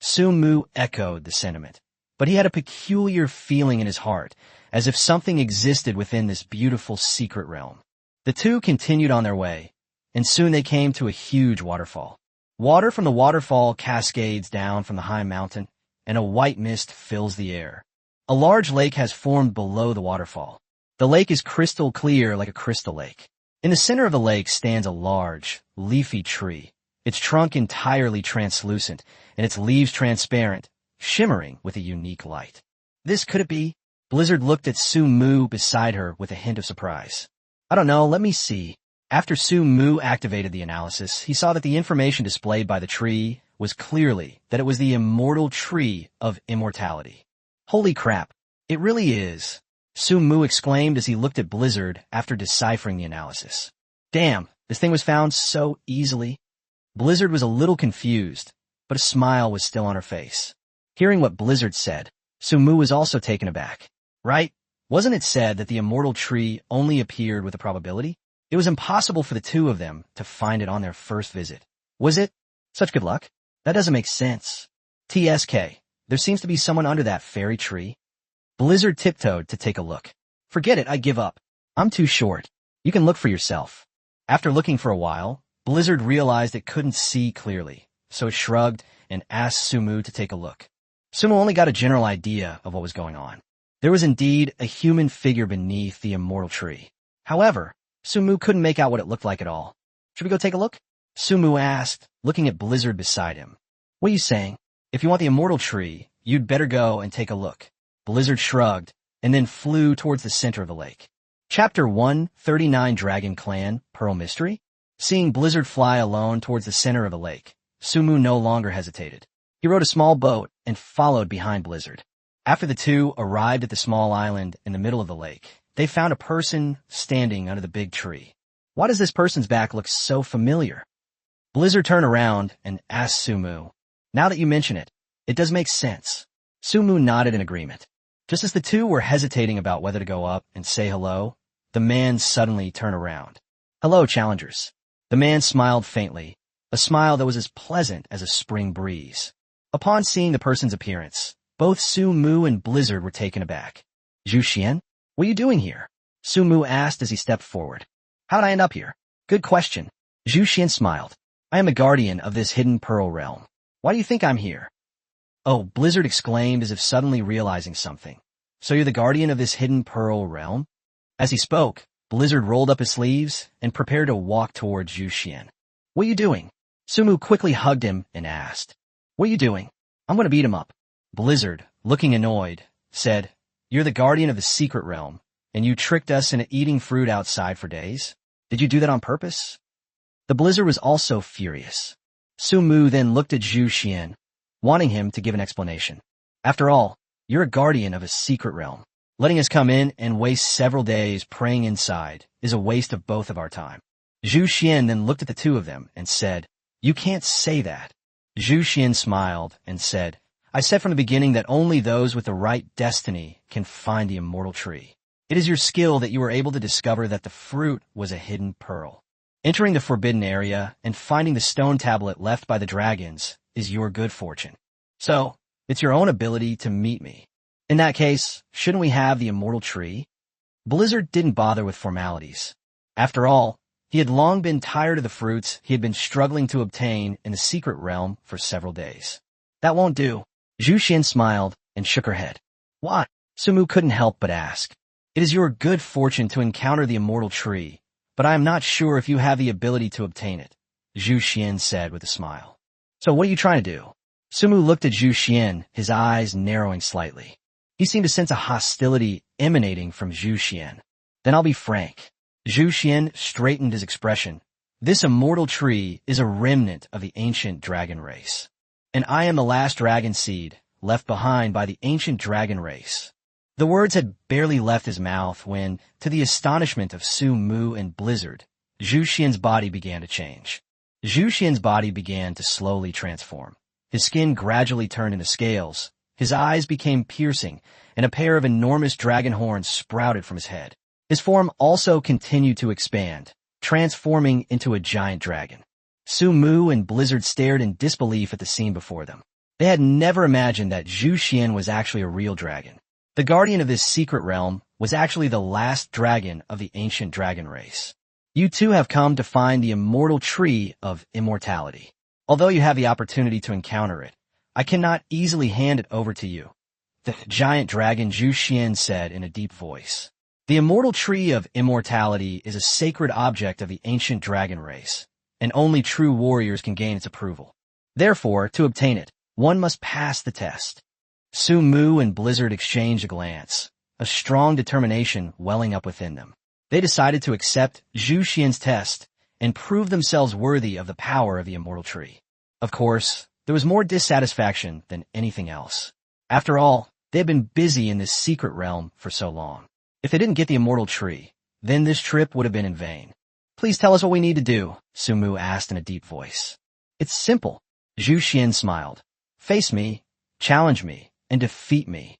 Su Mu echoed the sentiment, but he had a peculiar feeling in his heart, as if something existed within this beautiful secret realm. The two continued on their way, and soon they came to a huge waterfall. Water from the waterfall cascades down from the high mountain, and a white mist fills the air. A large lake has formed below the waterfall. The lake is crystal clear like a crystal lake. In the center of the lake stands a large, leafy tree, its trunk entirely translucent, and its leaves transparent, shimmering with a unique light. This could it be? Blizzard looked at Su Mu beside her with a hint of surprise. I don't know, let me see. After Su Mu activated the analysis, he saw that the information displayed by the tree was clearly that it was the immortal tree of immortality. Holy crap, it really is, Su Mu exclaimed as he looked at Blizzard after deciphering the analysis. Damn, this thing was found so easily. Blizzard was a little confused, but a smile was still on her face. Hearing what Blizzard said, Su Mu was also taken aback. Right? Wasn't it said that the immortal tree only appeared with a probability? It was impossible for the two of them to find it on their first visit. Was it? Such good luck? That doesn't make sense. TSK, there seems to be someone under that fairy tree. Blizzard tiptoed to take a look. Forget it, I give up. I'm too short. You can look for yourself. After looking for a while, Blizzard realized it couldn't see clearly, so it shrugged and asked Su Mu to take a look. Su Mu only got a general idea of what was going on. There was indeed a human figure beneath the immortal tree. However, Su Mu couldn't make out what it looked like at all. Should we go take a look? Su Mu asked, looking at Blizzard beside him. What are you saying? If you want the immortal tree, you'd better go and take a look. Blizzard shrugged, and then flew towards the center of the lake. Chapter 139 Dragon Clan Pearl Mystery? Seeing Blizzard fly alone towards the center of the lake, Su Mu no longer hesitated. He rowed a small boat and followed behind Blizzard. After the two arrived at the small island in the middle of the lake, they found a person standing under the big tree. Why does this person's back look so familiar? Blizzard turned around and asked Su Mu. Now that you mention it, it does make sense. Su Mu nodded in agreement. Just as the two were hesitating about whether to go up and say hello, the man suddenly turned around. Hello, challengers. The man smiled faintly, a smile that was as pleasant as a spring breeze. Upon seeing the person's appearance, both Su Mu and Blizzard were taken aback. Zhu Xian, what are you doing here? Su Mu asked as he stepped forward. How did I end up here? Good question. Zhu Xian smiled. I am a guardian of this hidden pearl realm. Why do you think I'm here? Oh, Blizzard exclaimed as if suddenly realizing something. So you're the guardian of this hidden pearl realm? As he spoke, Blizzard rolled up his sleeves and prepared to walk towards Zhu Xian. What are you doing? Su Mu quickly hugged him and asked. What are you doing? I'm going to beat him up. Blizzard, looking annoyed, said, You're the guardian of the secret realm, and you tricked us into eating fruit outside for days? Did you do that on purpose? The Blizzard was also furious. Su Mu then looked at Zhu Xian, wanting him to give an explanation. After all, you're a guardian of a secret realm. Letting us come in and waste several days praying inside is a waste of both of our time. Zhu Xian then looked at the two of them and said, "You can't say that." Zhu Xian smiled and said, "I said from the beginning that only those with the right destiny can find the immortal tree. It is your skill that you were able to discover that the fruit was a hidden pearl. Entering the forbidden area and finding the stone tablet left by the dragons is your good fortune. So, it's your own ability to meet me. In that case, shouldn't we have the immortal tree?" Blizzard didn't bother with formalities. After all, he had long been tired of the fruits he had been struggling to obtain in the secret realm for several days. "That won't do." Zhu Xian smiled and shook her head. "Why?" Sumu couldn't help but ask. "It is your good fortune to encounter the immortal tree, but I am not sure if you have the ability to obtain it," Zhu Xian said with a smile. "So what are you trying to do?" Sumu looked at Zhu Xian, his eyes narrowing slightly. He seemed to sense a hostility emanating from Zhu Xian. "Then I'll be frank." Zhu Xian straightened his expression. "This immortal tree is a remnant of the ancient dragon race. And I am the last dragon seed left behind by the ancient dragon race." The words had barely left his mouth when, to the astonishment of Su Mu and Blizzard, Zhu Xian's body began to change. Zhu Xian's body began to slowly transform. His skin gradually turned into scales, his eyes became piercing, and a pair of enormous dragon horns sprouted from his head. His form also continued to expand, transforming into a giant dragon. Su Mu and Blizzard stared in disbelief at the scene before them. They had never imagined that Zhu Xian was actually a real dragon. The guardian of this secret realm was actually the last dragon of the ancient dragon race. "You two have come to find the immortal tree of immortality. Although you have the opportunity to encounter it, I cannot easily hand it over to you," the giant dragon Zhu Xian said in a deep voice. "The immortal tree of immortality is a sacred object of the ancient dragon race, and only true warriors can gain its approval. Therefore, to obtain it, one must pass the test." Su Mu and Blizzard exchanged a glance, a strong determination welling up within them. They decided to accept Zhu Xian's test and prove themselves worthy of the power of the immortal tree. Of course, there was more dissatisfaction than anything else. After all, they had been busy in this secret realm for so long. If they didn't get the immortal tree, then this trip would have been in vain. "Please tell us what we need to do," Su Mu asked in a deep voice. "It's simple." Zhu Xian smiled. "Face me, challenge me, and defeat me."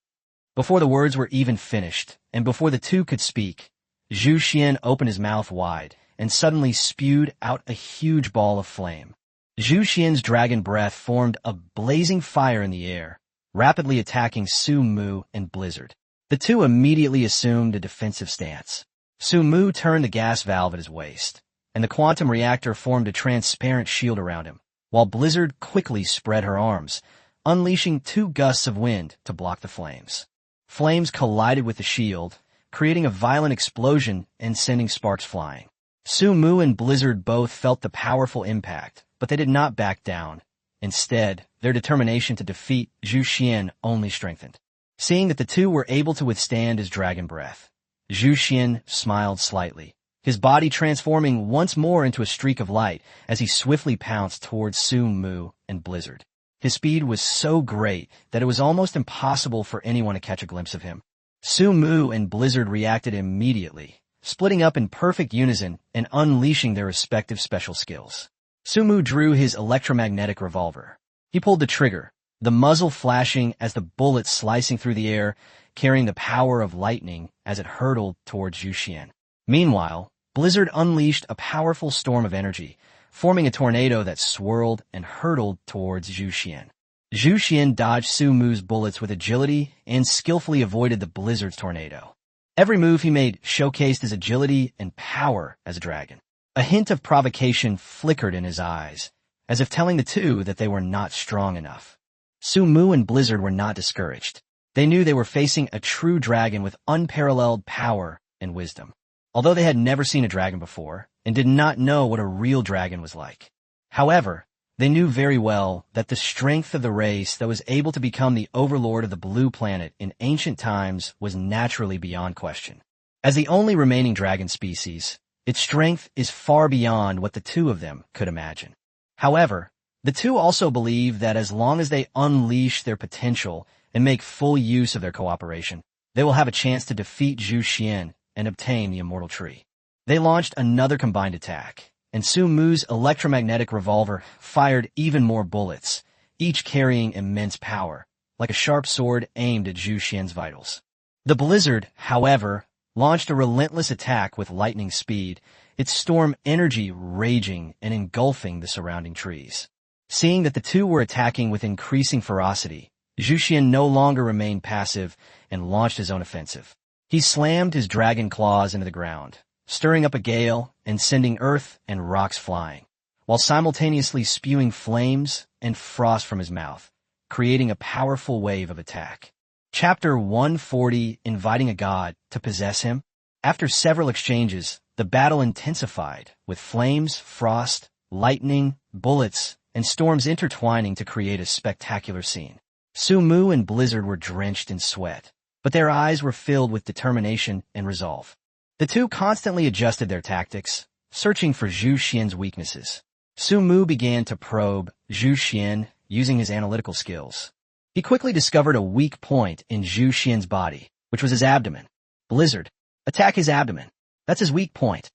Before the words were even finished, and before the two could speak, Zhu Xian opened his mouth wide and suddenly spewed out a huge ball of flame. Zhu Xian's dragon breath formed a blazing fire in the air, rapidly attacking Su Mu and Blizzard. The two immediately assumed a defensive stance. Su Mu turned the gas valve at his waist, and the quantum reactor formed a transparent shield around him, while Blizzard quickly spread her arms, unleashing 2 gusts of wind to block the flames. Flames collided with the shield, creating a violent explosion and sending sparks flying. Su Mu and Blizzard both felt the powerful impact, but they did not back down. Instead, their determination to defeat Zhu Xian only strengthened. Seeing that the two were able to withstand his dragon breath, Zhu Xian smiled slightly, his body transforming once more into a streak of light as he swiftly pounced towards Su Mu and Blizzard. His speed was so great that it was almost impossible for anyone to catch a glimpse of him. Su Mu and Blizzard reacted immediately, splitting up in perfect unison and unleashing their respective special skills. Su Mu drew his electromagnetic revolver. He pulled the trigger, the muzzle flashing as the bullet slicing through the air, carrying the power of lightning as it hurtled towards Zhu Xian. Meanwhile, Blizzard unleashed a powerful storm of energy, forming a tornado that swirled and hurtled towards Zhu Xian. Zhu Xian dodged Su Mu's bullets with agility and skillfully avoided the Blizzard's tornado. Every move he made showcased his agility and power as a dragon. A hint of provocation flickered in his eyes, as if telling the two that they were not strong enough. Su Mu and Blizzard were not discouraged. They knew they were facing a true dragon with unparalleled power and wisdom. Although they had never seen a dragon before, and did not know what a real dragon was like. However, they knew very well that the strength of the race that was able to become the overlord of the Blue Planet in ancient times was naturally beyond question. As the only remaining dragon species, its strength is far beyond what the two of them could imagine. However, the two also believe that as long as they unleash their potential and make full use of their cooperation, they will have a chance to defeat Zhu Xian and obtain the immortal tree. They launched another combined attack, and Su Mu's electromagnetic revolver fired even more bullets, each carrying immense power, like a sharp sword aimed at Zhu Xian's vitals. The blizzard, however, launched a relentless attack with lightning speed, its storm energy raging and engulfing the surrounding trees. Seeing that the two were attacking with increasing ferocity, Zhu Xian no longer remained passive and launched his own offensive. He slammed his dragon claws into the ground, stirring up a gale and sending earth and rocks flying, while simultaneously spewing flames and frost from his mouth, creating a powerful wave of attack. Chapter 140, Inviting a God to Possess Him. After several exchanges, the battle intensified, with flames, frost, lightning, bullets, and storms intertwining to create a spectacular scene. Su Mu and Blizzard were drenched in sweat, but their eyes were filled with determination and resolve. The two constantly adjusted their tactics, searching for Zhu Xian's weaknesses. Su Mu began to probe Zhu Xian using his analytical skills. He quickly discovered a weak point in Zhu Xian's body, which was his abdomen. Blizzard, attack his abdomen. That's his weak point.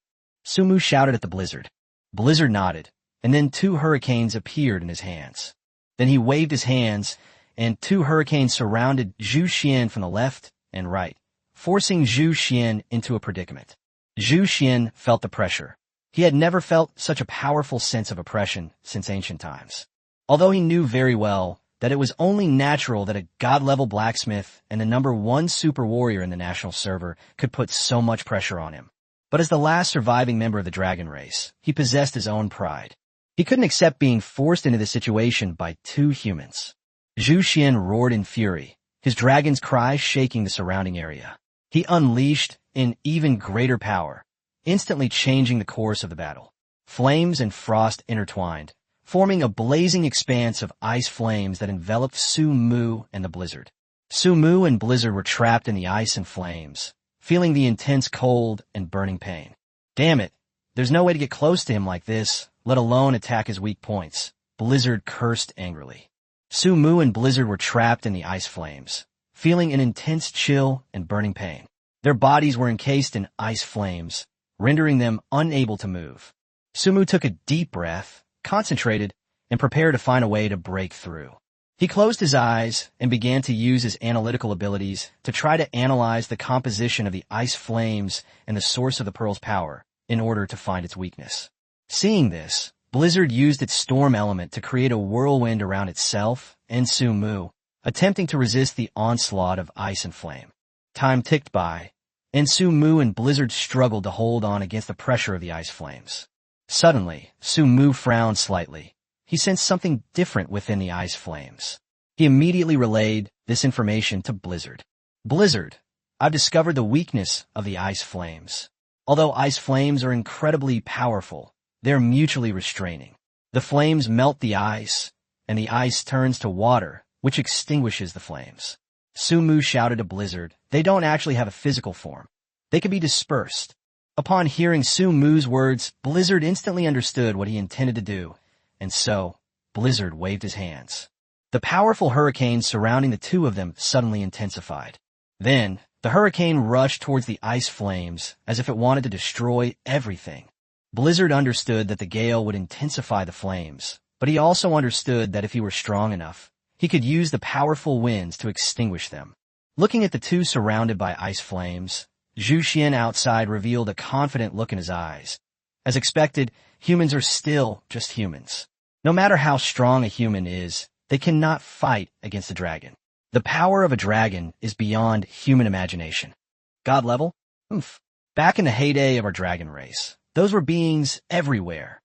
Su Mu shouted at the Blizzard. Blizzard nodded, and then two hurricanes appeared in his hands. Then he waved his hands, and two hurricanes surrounded Zhu Xian from the left and right, forcing Zhu Xian into a predicament. Zhu Xian felt the pressure. He had never felt such a powerful sense of oppression since ancient times. Although he knew very well that it was only natural that a god-level blacksmith and the #1 super warrior in the national server could put so much pressure on him. But as the last surviving member of the dragon race, he possessed his own pride. He couldn't accept being forced into this situation by two humans. Zhu Xian roared in fury, his dragon's cry shaking the surrounding area. He unleashed in even greater power, instantly changing the course of the battle. Flames and frost intertwined, forming a blazing expanse of ice flames that enveloped Su Mu and the Blizzard. Su Mu and Blizzard were trapped in the ice and flames, feeling the intense cold and burning pain. Damn it, there's no way to get close to him like this, let alone attack his weak points, Blizzard cursed angrily. Su Mu and Blizzard were trapped in the ice flames, feeling an intense chill and burning pain. Their bodies were encased in ice flames, rendering them unable to move. Su Mu took a deep breath, concentrated, and prepared to find a way to break through. He closed his eyes and began to use his analytical abilities to try to analyze the composition of the ice flames and the source of the pearl's power in order to find its weakness. Seeing this, Blizzard used its storm element to create a whirlwind around itself and Su Mu, attempting to resist the onslaught of ice and flame. Time ticked by, and Su Mu and Blizzard struggled to hold on against the pressure of the ice flames. Suddenly, Su Mu frowned slightly. He sensed something different within the ice flames. He immediately relayed this information to Blizzard. Blizzard, I've discovered the weakness of the ice flames. Although ice flames are incredibly powerful, they're mutually restraining. The flames melt the ice, and the ice turns to water, which extinguishes the flames. Su Mu shouted to Blizzard, they don't actually have a physical form. They can be dispersed. Upon hearing Su Mu's words, Blizzard instantly understood what he intended to do, and so, Blizzard waved his hands. The powerful hurricane surrounding the two of them suddenly intensified. Then, the hurricane rushed towards the ice flames as if it wanted to destroy everything. Blizzard understood that the gale would intensify the flames, but he also understood that if he were strong enough, he could use the powerful winds to extinguish them. Looking at the two surrounded by ice flames, Zhu Xian outside revealed a confident look in his eyes. As expected, humans are still just humans. No matter how strong a human is, they cannot fight against a dragon. The power of a dragon is beyond human imagination. God level? Oof. Back in the heyday of our dragon race, those were beings everywhere.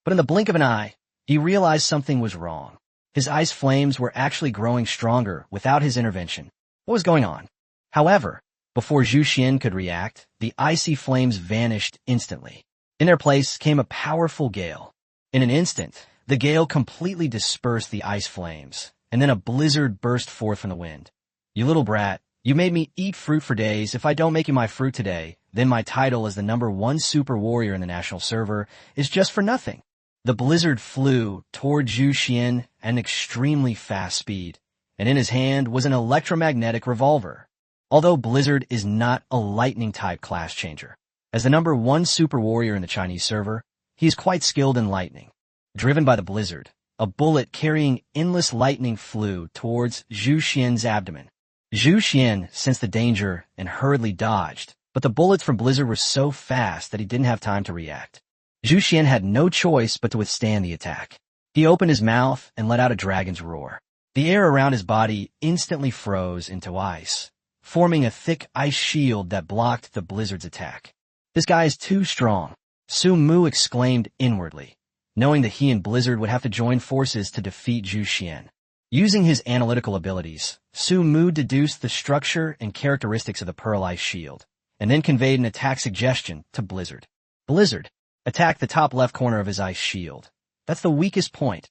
But in the blink of an eye, he realized something was wrong. His ice flames were actually growing stronger without his intervention. What was going on? However, before Zhu Xian could react, the icy flames vanished instantly. In their place came a powerful gale. In an instant, the gale completely dispersed the ice flames, and then a blizzard burst forth from the wind. You little brat, you made me eat fruit for days. If I don't make you my fruit today, then my title as the #1 super warrior in the national server is just for nothing. The blizzard flew toward Zhu Xian at an extremely fast speed, and in his hand was an electromagnetic revolver. Although Blizzard is not a lightning-type class changer, as the #1 super warrior in the Chinese server, He is quite skilled in lightning. Driven by the blizzard, a bullet carrying endless lightning flew towards Zhu Xian's abdomen. Zhu Xian sensed the danger and hurriedly dodged, but the bullets from blizzard were so fast that he didn't have time to react. Zhu Xian had no choice but to withstand the attack. He opened his mouth and let out a dragon's roar. The air around his body instantly froze into ice, forming a thick ice shield that blocked the blizzard's attack. This guy is too strong, Su Mu exclaimed inwardly, knowing that he and Blizzard would have to join forces to defeat Zhu Xian. Using his analytical abilities, Su Mu deduced the structure and characteristics of the Pearl Ice Shield, and then conveyed an attack suggestion to Blizzard. Blizzard, attack the top left corner of his ice shield. That's the weakest point.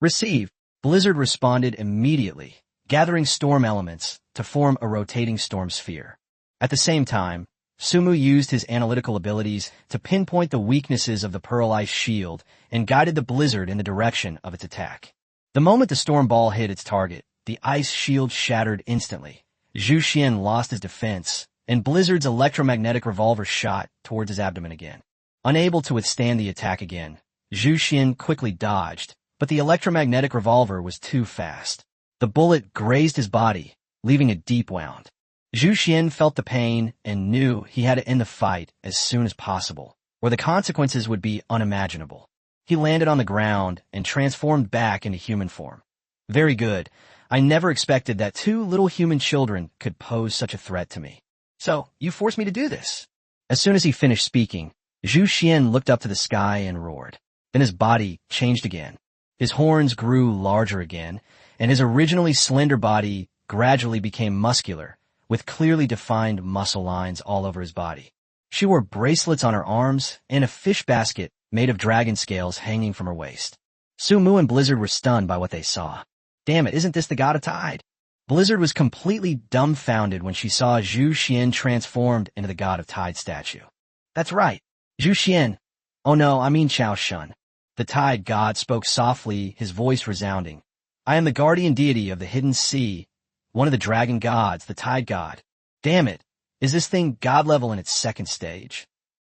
Receive. Blizzard responded immediately, gathering storm elements to form a rotating storm sphere. At the same time, Su Mu used his analytical abilities to pinpoint the weaknesses of the Pearl Ice Shield and guided the blizzard in the direction of its attack. The moment the storm ball hit its target, the ice shield shattered instantly. Zhu Xian lost his defense, and Blizzard's electromagnetic revolver shot towards his abdomen again. Unable to withstand the attack again, Zhu Xian quickly dodged, but the electromagnetic revolver was too fast. The bullet grazed his body, leaving a deep wound. Zhu Xian felt the pain and knew he had to end the fight as soon as possible, or the consequences would be unimaginable. He landed on the ground and transformed back into human form. Very good. I never expected that two little human children could pose such a threat to me. So, you forced me to do this. As soon as he finished speaking, Zhu Xian looked up to the sky and roared. Then his body changed again. His horns grew larger again, and his originally slender body gradually became muscular, with clearly defined muscle lines all over his body. She wore bracelets on her arms and a fish basket made of dragon scales hanging from her waist. Su Mu and Blizzard were stunned by what they saw. Damn it, isn't this the God of Tide? Blizzard was completely dumbfounded when she saw Zhu Xian transformed into the God of Tide statue. That's right, Zhu Xian. Oh no, I mean Chao Shun. The Tide God spoke softly, his voice resounding. I am the guardian deity of the hidden sea, one of the dragon gods, the Tide God. Damn it, is this thing God level in its second stage?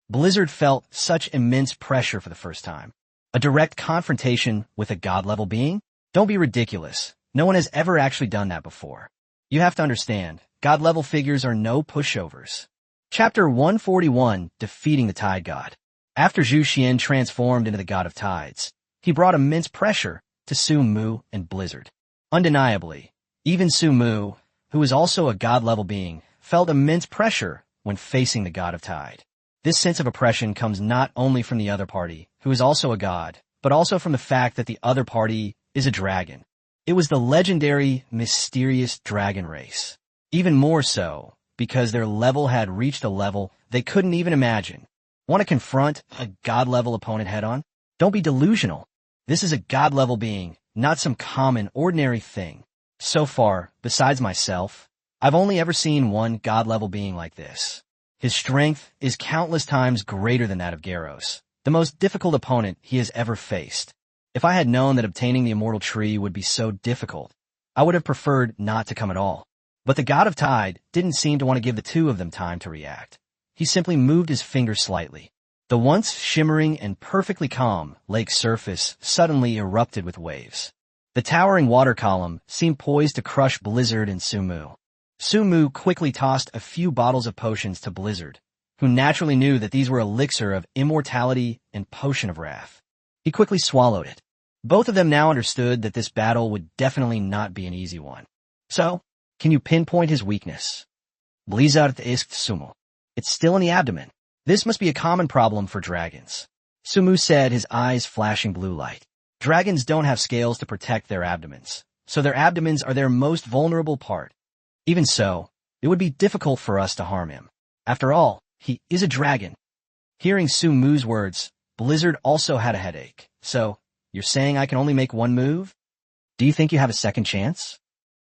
Blizzard felt such immense pressure for the first time. A direct confrontation with a God level being? Don't be ridiculous. No one has ever actually done that before. You have to understand, God level figures are no pushovers. Chapter 141, Defeating the Tide God. After Zhu Xian transformed into the God of Tides, he brought immense pressure to Su Mu and Blizzard. Undeniably, even Su Mu, who is also a God-level being, felt immense pressure when facing the God of Tide. This sense of oppression comes not only from the other party, who is also a god, but also from the fact that the other party is a dragon. It was the legendary, mysterious dragon race. Even more so, because their level had reached a level they couldn't even imagine. Want to confront a God-level opponent head-on? Don't be delusional. This is a God-level being, not some common, ordinary thing. So far, besides myself, I've only ever seen one God-level being like this. His strength is countless times greater than that of Garros, the most difficult opponent he has ever faced. If I had known that obtaining the Immortal Tree would be so difficult, I would have preferred not to come at all. But the God of Tide didn't seem to want to give the two of them time to react. He simply moved his finger slightly. The once shimmering and perfectly calm lake surface suddenly erupted with waves. The towering water column seemed poised to crush Blizzard and Su Mu. Su Mu quickly tossed a few bottles of potions to Blizzard, who naturally knew that these were elixir of immortality and potion of wrath. He quickly swallowed it. Both of them now understood that this battle would definitely not be an easy one. So, can you pinpoint his weakness? Blizzard ist Sumu. It's still in the abdomen. This must be a common problem for dragons. Su Mu said, his eyes flashing blue light. Dragons don't have scales to protect their abdomens, so their abdomens are their most vulnerable part. Even so, it would be difficult for us to harm him. After all, he is a dragon. Hearing Su Mu's words, Blizzard also had a headache. So, you're saying I can only make one move? Do you think you have a second chance?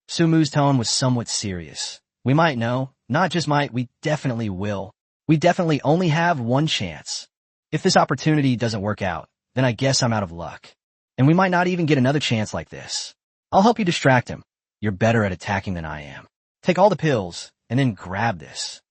Su Mu's tone was somewhat serious. We might know, not just might, we definitely will. We definitely only have one chance. If this opportunity doesn't work out, then I guess I'm out of luck. And we might not even get another chance like this. I'll help you distract him. You're better at attacking than I am. Take all the pills, and then grab this.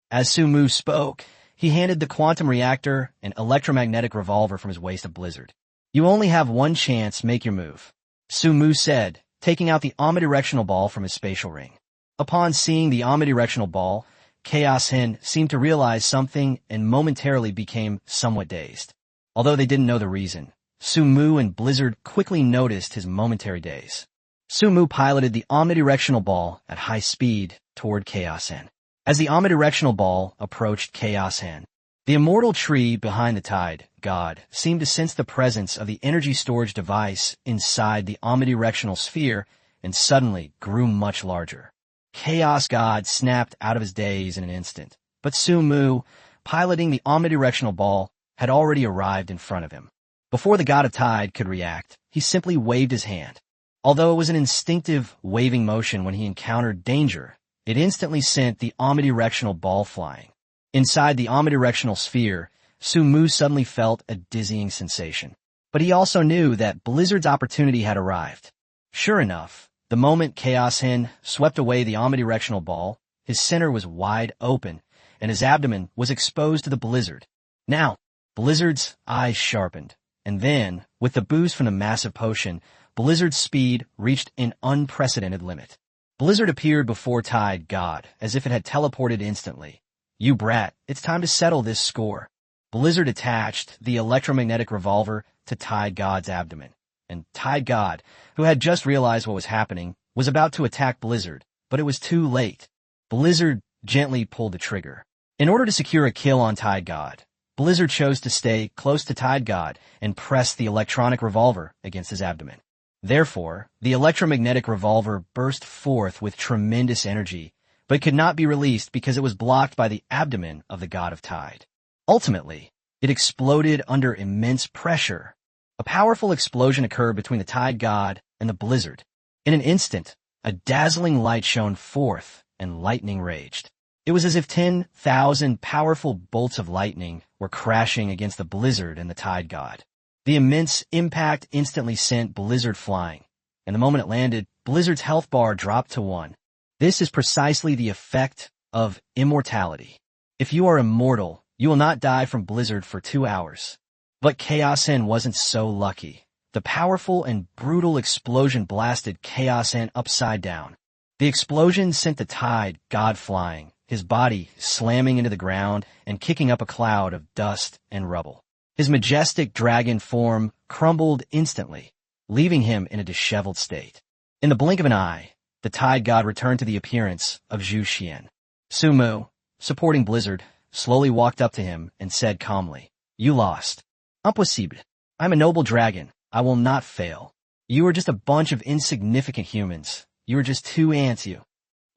As Su Mu spoke, he handed the quantum reactor and electromagnetic revolver from his waist to Blizzard. "You only have one chance, make your move," Su Mu said, taking out the omnidirectional ball from his spatial ring. Upon seeing the omnidirectional ball, Chaos Hen seemed to realize something and momentarily became somewhat dazed. Although they didn't know the reason, Su Mu and Blizzard quickly noticed his momentary daze. Su Mu piloted the omnidirectional ball at high speed toward Chaos Hen. As the omnidirectional ball approached Chaos Hen, the immortal tree behind the Tide God seemed to sense the presence of the energy storage device inside the omnidirectional sphere and suddenly grew much larger. Chaos God snapped out of his daze in an instant, but Su Mu, piloting the omnidirectional ball, had already arrived in front of him. Before the God of Tide could react, he simply waved his hand. Although it was an instinctive waving motion when he encountered danger, it instantly sent the omnidirectional ball flying. Inside the omnidirectional sphere, Su Mu suddenly felt a dizzying sensation. But he also knew that Blizzard's opportunity had arrived. Sure enough, the moment Chaos Hen swept away the omnidirectional ball, his center was wide open, and his abdomen was exposed to the Blizzard. Now, Blizzard's eyes sharpened, and then, with the boost from the massive potion, Blizzard's speed reached an unprecedented limit. Blizzard appeared before Tide God as if it had teleported instantly. "You brat, it's time to settle this score." Blizzard attached the electromagnetic revolver to Tide God's abdomen, and Tide God, who had just realized what was happening, was about to attack Blizzard, but it was too late. Blizzard gently pulled the trigger. In order to secure a kill on Tide God, Blizzard chose to stay close to Tide God and press the electronic revolver against his abdomen. Therefore, the electromagnetic revolver burst forth with tremendous energy, but could not be released because it was blocked by the abdomen of the God of Tide. Ultimately, it exploded under immense pressure. A powerful explosion occurred between the Tide God and the Blizzard. In an instant, a dazzling light shone forth and lightning raged. It was as if 10,000 powerful bolts of lightning were crashing against the Blizzard and the Tide God. The immense impact instantly sent Blizzard flying, and the moment it landed, Blizzard's health bar dropped to 1. This is precisely the effect of immortality. If you are immortal, you will not die from Blizzard for 2 hours. But Chaos Hen wasn't so lucky. The powerful and brutal explosion blasted Chaos Hen upside down. The explosion sent the Tide God flying, his body slamming into the ground and kicking up a cloud of dust and rubble. His majestic dragon form crumbled instantly, leaving him in a disheveled state. In the blink of an eye, the Tide God returned to the appearance of Zhu Xian. Su Mu, supporting Blizzard, slowly walked up to him and said calmly, "You lost. Impossible. I'm a noble dragon. I will not fail. You are just a bunch of insignificant humans. You are just two ants, you."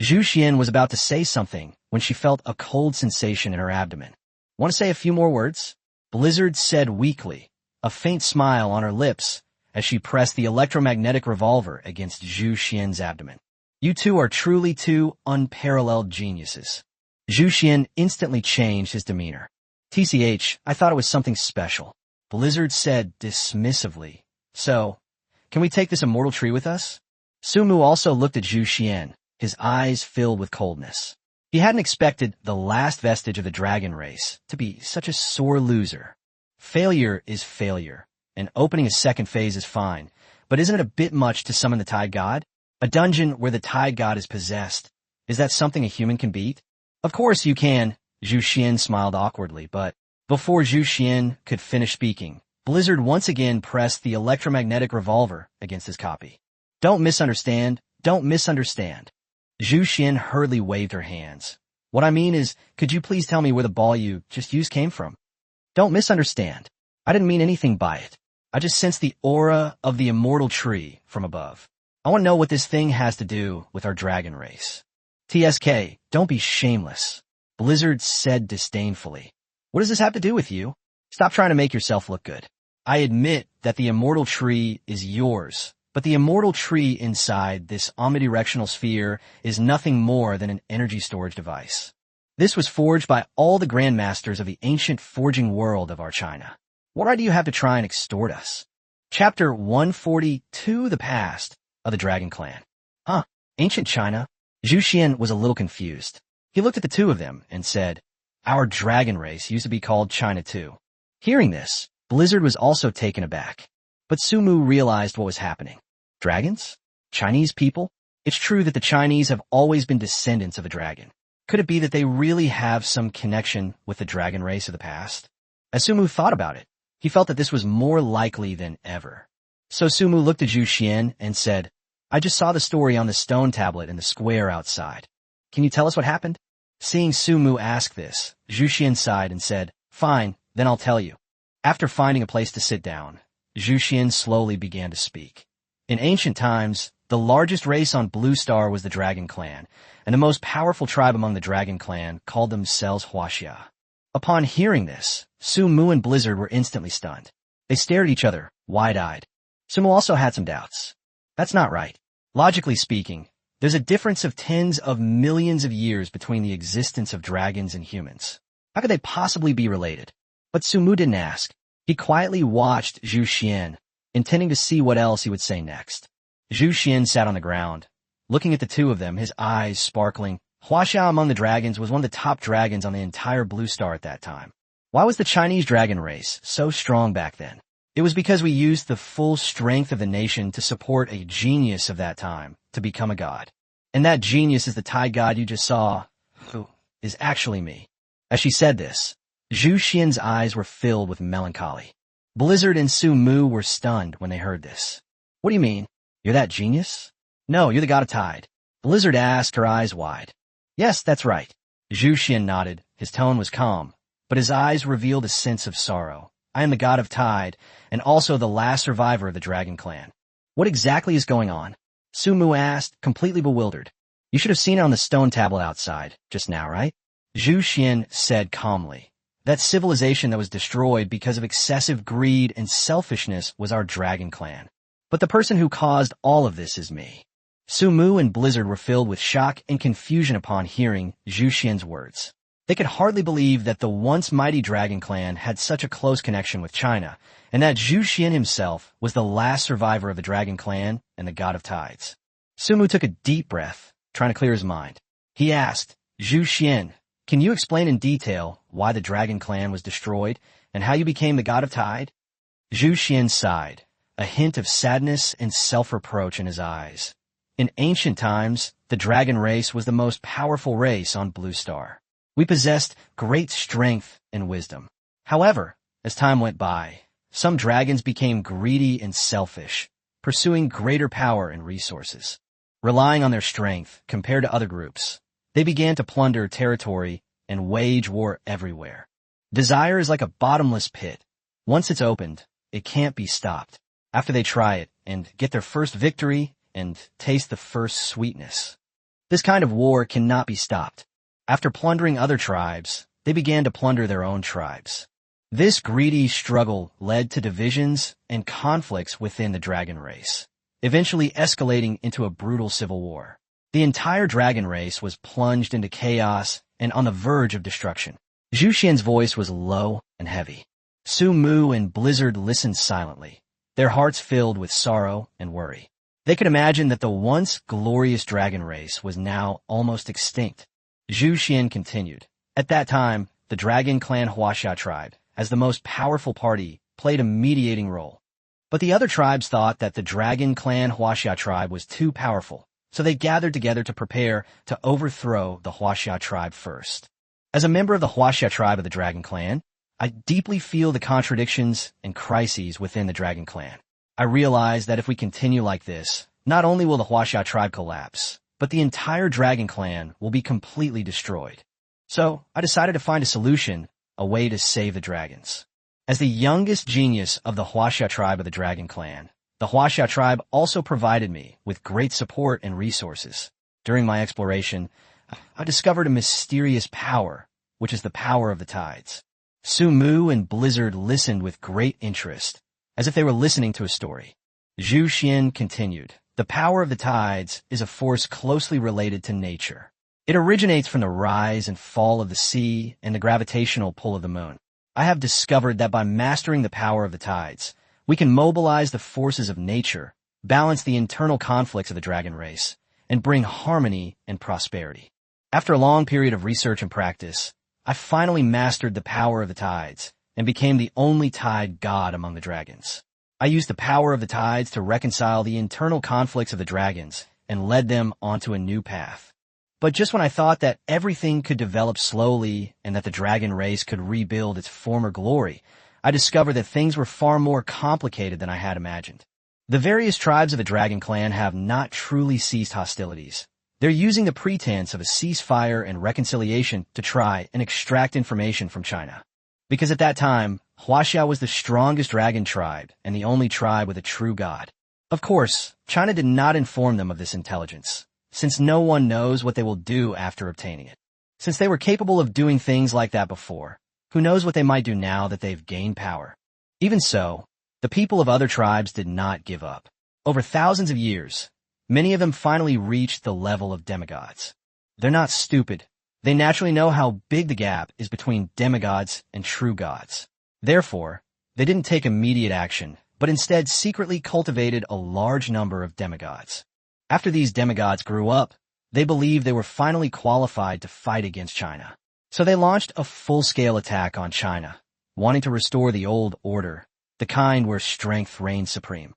Zhu Xian was about to say something when she felt a cold sensation in her abdomen. "Want to say a few more words?" Blizzard said weakly, a faint smile on her lips as she pressed the electromagnetic revolver against Zhu Xian's abdomen. "You two are truly two unparalleled geniuses." Zhu Xian instantly changed his demeanor. "TCH, I thought it was something special," Blizzard said dismissively. "So, can we take this immortal tree with us?" Su Mu also looked at Zhu Xian, his eyes filled with coldness. He hadn't expected the last vestige of the dragon race to be such a sore loser. Failure is failure, and opening a second phase is fine, but isn't it a bit much to summon the Tide God? A dungeon where the Tide God is possessed. Is that something a human can beat? "Of course you can," Zhu Xian smiled awkwardly, but before Zhu Xian could finish speaking, Blizzard once again pressed the electromagnetic revolver against his copy. "Don't misunderstand. Don't misunderstand." Zhu Xian hurriedly waved her hands. "What I mean is, could you please tell me where the ball you just used came from?" "Don't misunderstand. I didn't mean anything by it. I just sensed the aura of the immortal tree from above. I want to know what this thing has to do with our dragon race." "TSK, don't be shameless," Blizzard said disdainfully. "What does this have to do with you? Stop trying to make yourself look good. I admit that the immortal tree is yours, but the immortal tree inside this omnidirectional sphere is nothing more than an energy storage device. This was forged by all the grandmasters of the ancient forging world of our China. What right do you have to try and extort us?" Chapter 142, The Past of the Dragon Clan. "Huh, ancient China?" Zhu Xian was a little confused. He looked at the two of them and said, Our dragon race used to be called China too. Hearing this, Blizzard was also taken aback. But Sumu realized what was happening. Dragons? Chinese people? It's true that the Chinese have always been descendants of a dragon. Could it be that they really have some connection with the dragon race of the past? As Sumu thought about it, he felt that this was more likely than ever. So Sumu looked at Zhu Xian and said, I just saw the story on the stone tablet in the square outside. Can you tell us what happened? Seeing Sumu ask this, Zhu Xian sighed and said, Fine, then I'll tell you. After finding a place to sit down, Zhu Xian slowly began to speak. In ancient times, the largest race on Blue Star was the Dragon Clan, and the most powerful tribe among the Dragon Clan called themselves Huaxia. Upon hearing this, Sumu and Blizzard were instantly stunned. They stared at each other, wide-eyed. Sumu also had some doubts. That's not right. Logically speaking, there's a difference of tens of millions of years between the existence of dragons and humans. How could they possibly be related? But Sumu didn't ask. He quietly watched Zhu Xian, intending to see what else he would say next. Zhu Xian sat on the ground, looking at the two of them, his eyes sparkling. Huaxia among the dragons was one of the top dragons on the entire Blue Star at that time. Why was the Chinese dragon race so strong back then? It was because we used the full strength of the nation to support a genius of that time to become a god. And that genius is the Tide god you just saw, who is actually me. As she said this, Zhu Xian's eyes were filled with melancholy. Blizzard and Sumu were stunned when they heard this. What do you mean? You're that genius? No, you're the god of Tide. Blizzard asked, her eyes wide. Yes, that's right. Zhu Xian nodded. His tone was calm, but his eyes revealed a sense of sorrow. I am the god of Tide, and also the last survivor of the Dragon Clan. What exactly is going on? Sumu asked, completely bewildered. You should have seen it on the stone tablet outside, just now, right? Zhu Xian said calmly. That civilization that was destroyed because of excessive greed and selfishness was our Dragon Clan. But the person who caused all of this is me. Sumu and Blizzard were filled with shock and confusion upon hearing Zhu Xian's words. They could hardly believe that the once mighty Dragon Clan had such a close connection with China, and that Zhu Xian himself was the last survivor of the Dragon Clan and the God of Tides. Sumu took a deep breath, trying to clear his mind. He asked, Zhu Xian, can you explain in detail why the Dragon Clan was destroyed and how you became the God of Tide? Zhu Xian sighed, a hint of sadness and self-reproach in his eyes. In ancient times, the dragon race was the most powerful race on Blue Star. We possessed great strength and wisdom. However, as time went by, some dragons became greedy and selfish, pursuing greater power and resources. Relying on their strength compared to other groups, they began to plunder territory and wage war everywhere. Desire is like a bottomless pit. Once it's opened, it can't be stopped. After they try it and get their first victory and taste the first sweetness, this kind of war cannot be stopped. After plundering other tribes, they began to plunder their own tribes. This greedy struggle led to divisions and conflicts within the dragon race, eventually escalating into a brutal civil war. The entire dragon race was plunged into chaos and on the verge of destruction. Zhu Xian's voice was low and heavy. Sumu and Blizzard listened silently, their hearts filled with sorrow and worry. They could imagine that the once glorious dragon race was now almost extinct. Zhu Xian continued. At that time, the Dragon Clan Huaxia tribe, as the most powerful party, played a mediating role. But the other tribes thought that the Dragon Clan Huaxia tribe was too powerful, so they gathered together to prepare to overthrow the Huaxia tribe first. As a member of the Huaxia tribe of the Dragon Clan, I deeply feel the contradictions and crises within the Dragon Clan. I realize that if we continue like this, not only will the Huaxia tribe collapse, but the entire Dragon Clan will be completely destroyed. So, I decided to find a solution, a way to save the dragons. As the youngest genius of the Huaxia tribe of the Dragon Clan, the Huaxia tribe also provided me with great support and resources. During my exploration, I discovered a mysterious power, which is the power of the tides. Sumu and Blizzard listened with great interest, as if they were listening to a story. Zhu Xian continued. The power of the tides is a force closely related to nature. It originates from the rise and fall of the sea and the gravitational pull of the moon. I have discovered that by mastering the power of the tides, we can mobilize the forces of nature, balance the internal conflicts of the dragon race, and bring harmony and prosperity. After a long period of research and practice, I finally mastered the power of the tides and became the only tide god among the dragons. I used the power of the tides to reconcile the internal conflicts of the dragons and led them onto a new path. But just when I thought that everything could develop slowly and that the dragon race could rebuild its former glory, I discovered that things were far more complicated than I had imagined. The various tribes of the Dragon Clan have not truly ceased hostilities. They're using the pretense of a ceasefire and reconciliation to try and extract information from China. Because at that time, Huaxia was the strongest dragon tribe and the only tribe with a true god. Of course, China did not inform them of this intelligence, since no one knows what they will do after obtaining it. Since they were capable of doing things like that before, who knows what they might do now that they've gained power? Even so, the people of other tribes did not give up. Over thousands of years, many of them finally reached the level of demigods. They're not stupid. They naturally know how big the gap is between demigods and true gods. Therefore, they didn't take immediate action, but instead secretly cultivated a large number of demigods. After these demigods grew up, they believed they were finally qualified to fight against China. So they launched a full-scale attack on China, wanting to restore the old order, the kind where strength reigns supreme.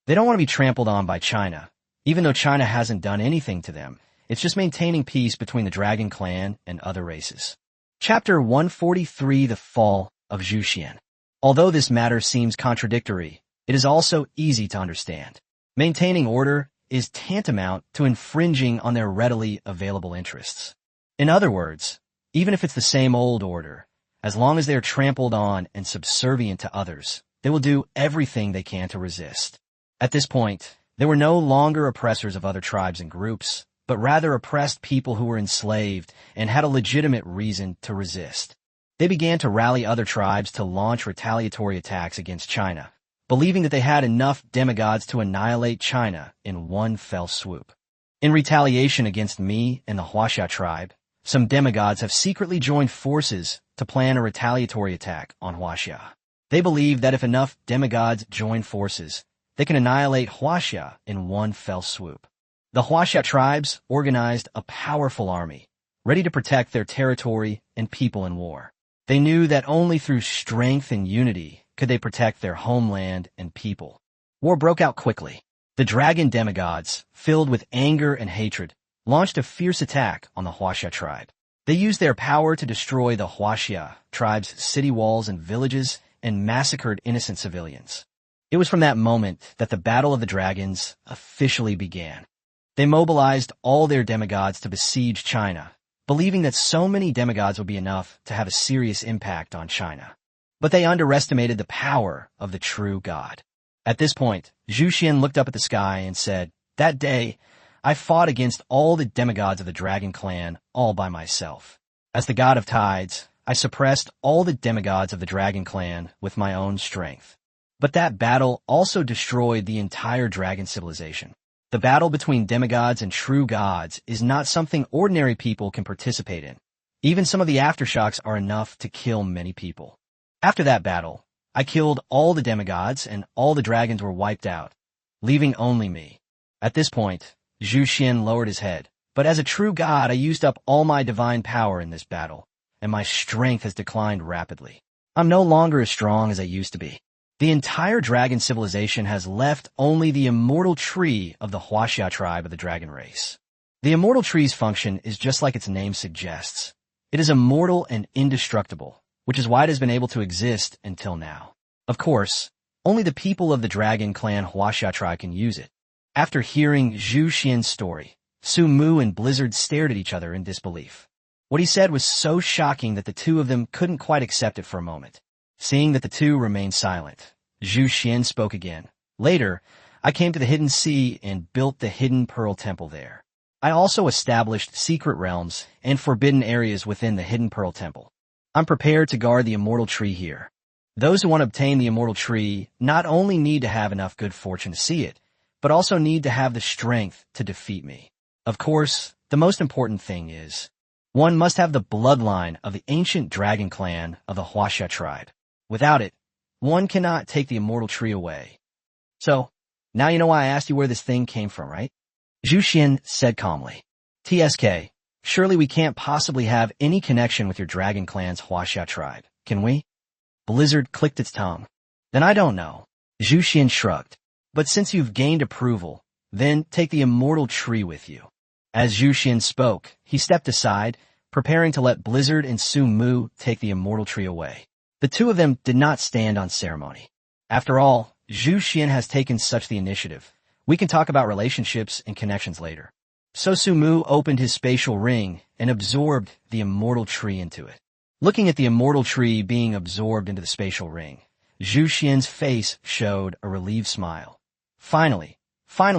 They don't want to be trampled on by China. Even though China hasn't done anything to them, it's just maintaining peace between the Dragon Clan and other races. Chapter 143, The Fall of Zhu Xian. Although this matter seems contradictory, it is also easy to understand. Maintaining order is tantamount to infringing on their readily available interests. In other words, even if it's the same old order, as long as they are trampled on and subservient to others, they will do everything they can to resist. At this point, they were no longer oppressors of other tribes and groups, but rather oppressed people who were enslaved and had a legitimate reason to resist. They began to rally other tribes to launch retaliatory attacks against China, believing that they had enough demigods to annihilate China in one fell swoop. In retaliation against me and the Huaxia tribe, some demigods have secretly joined forces to plan a retaliatory attack on Huaxia. They believe that if enough demigods join forces, they can annihilate Huaxia in one fell swoop. The Huaxia tribes organized a powerful army, ready to protect their territory and people in war. They knew that only through strength and unity could they protect their homeland and people. War broke out quickly. The dragon demigods, filled with anger and hatred, launched a fierce attack on the Huaxia tribe. They used their power to destroy the Huaxia tribe's city walls and villages and massacred innocent civilians. It was from that moment that the Battle of the Dragons officially began. They mobilized all their demigods to besiege China, believing that so many demigods would be enough to have a serious impact on China. But they underestimated the power of the true god. At this point, Zhu Xian looked up at the sky and said, "That day, I fought against all the demigods of the Dragon Clan all by myself. As the god of tides, I suppressed all the demigods of the Dragon Clan with my own strength. But that battle also destroyed the entire dragon civilization. The battle between demigods and true gods is not something ordinary people can participate in. Even some of the aftershocks are enough to kill many people. After that battle, I killed all the demigods and all the dragons were wiped out, leaving only me." At this point, Zhu Xian lowered his head. "But as a true god, I used up all my divine power in this battle, and my strength has declined rapidly. I'm no longer as strong as I used to be. The entire dragon civilization has left only the immortal tree of the Huaxia tribe of the dragon race. The immortal tree's function is just like its name suggests. It is immortal and indestructible, which is why it has been able to exist until now. Of course, only the people of the Dragon Clan Huaxia tribe can use it." After hearing Zhu Xian's story, Su Mu and Blizzard stared at each other in disbelief. What he said was so shocking that the two of them couldn't quite accept it for a moment. Seeing that the two remained silent, Zhu Xian spoke again. "Later, I came to the Hidden Sea and built the Hidden Pearl Temple there. I also established secret realms and forbidden areas within the Hidden Pearl Temple. I'm prepared to guard the immortal tree here. Those who want to obtain the immortal tree not only need to have enough good fortune to see it, but also need to have the strength to defeat me. Of course, the most important thing is, one must have the bloodline of the ancient dragon clan of the Huaxia tribe. Without it, one cannot take the immortal tree away. So, now you know why I asked you where this thing came from, right?" Zhu Xian said calmly. "TSK, Surely we can't possibly have any connection with your Dragon Clan's Huaxia tribe, can we? Blizzard clicked its tongue. Then I don't know. Zhu Xian shrugged. But since you've gained approval, then take the immortal tree with you. As Zhu Xian spoke, he stepped aside, preparing to let Blizzard and Su Mu take the immortal tree away. The two of them did not stand on ceremony. After all, Zhu Xian has taken such the initiative. We can talk about relationships and connections later. So Su Mu opened his spatial ring and absorbed the immortal tree into it. Looking at the immortal tree being absorbed into the spatial ring, Zhu Xian's face showed a relieved smile. Finally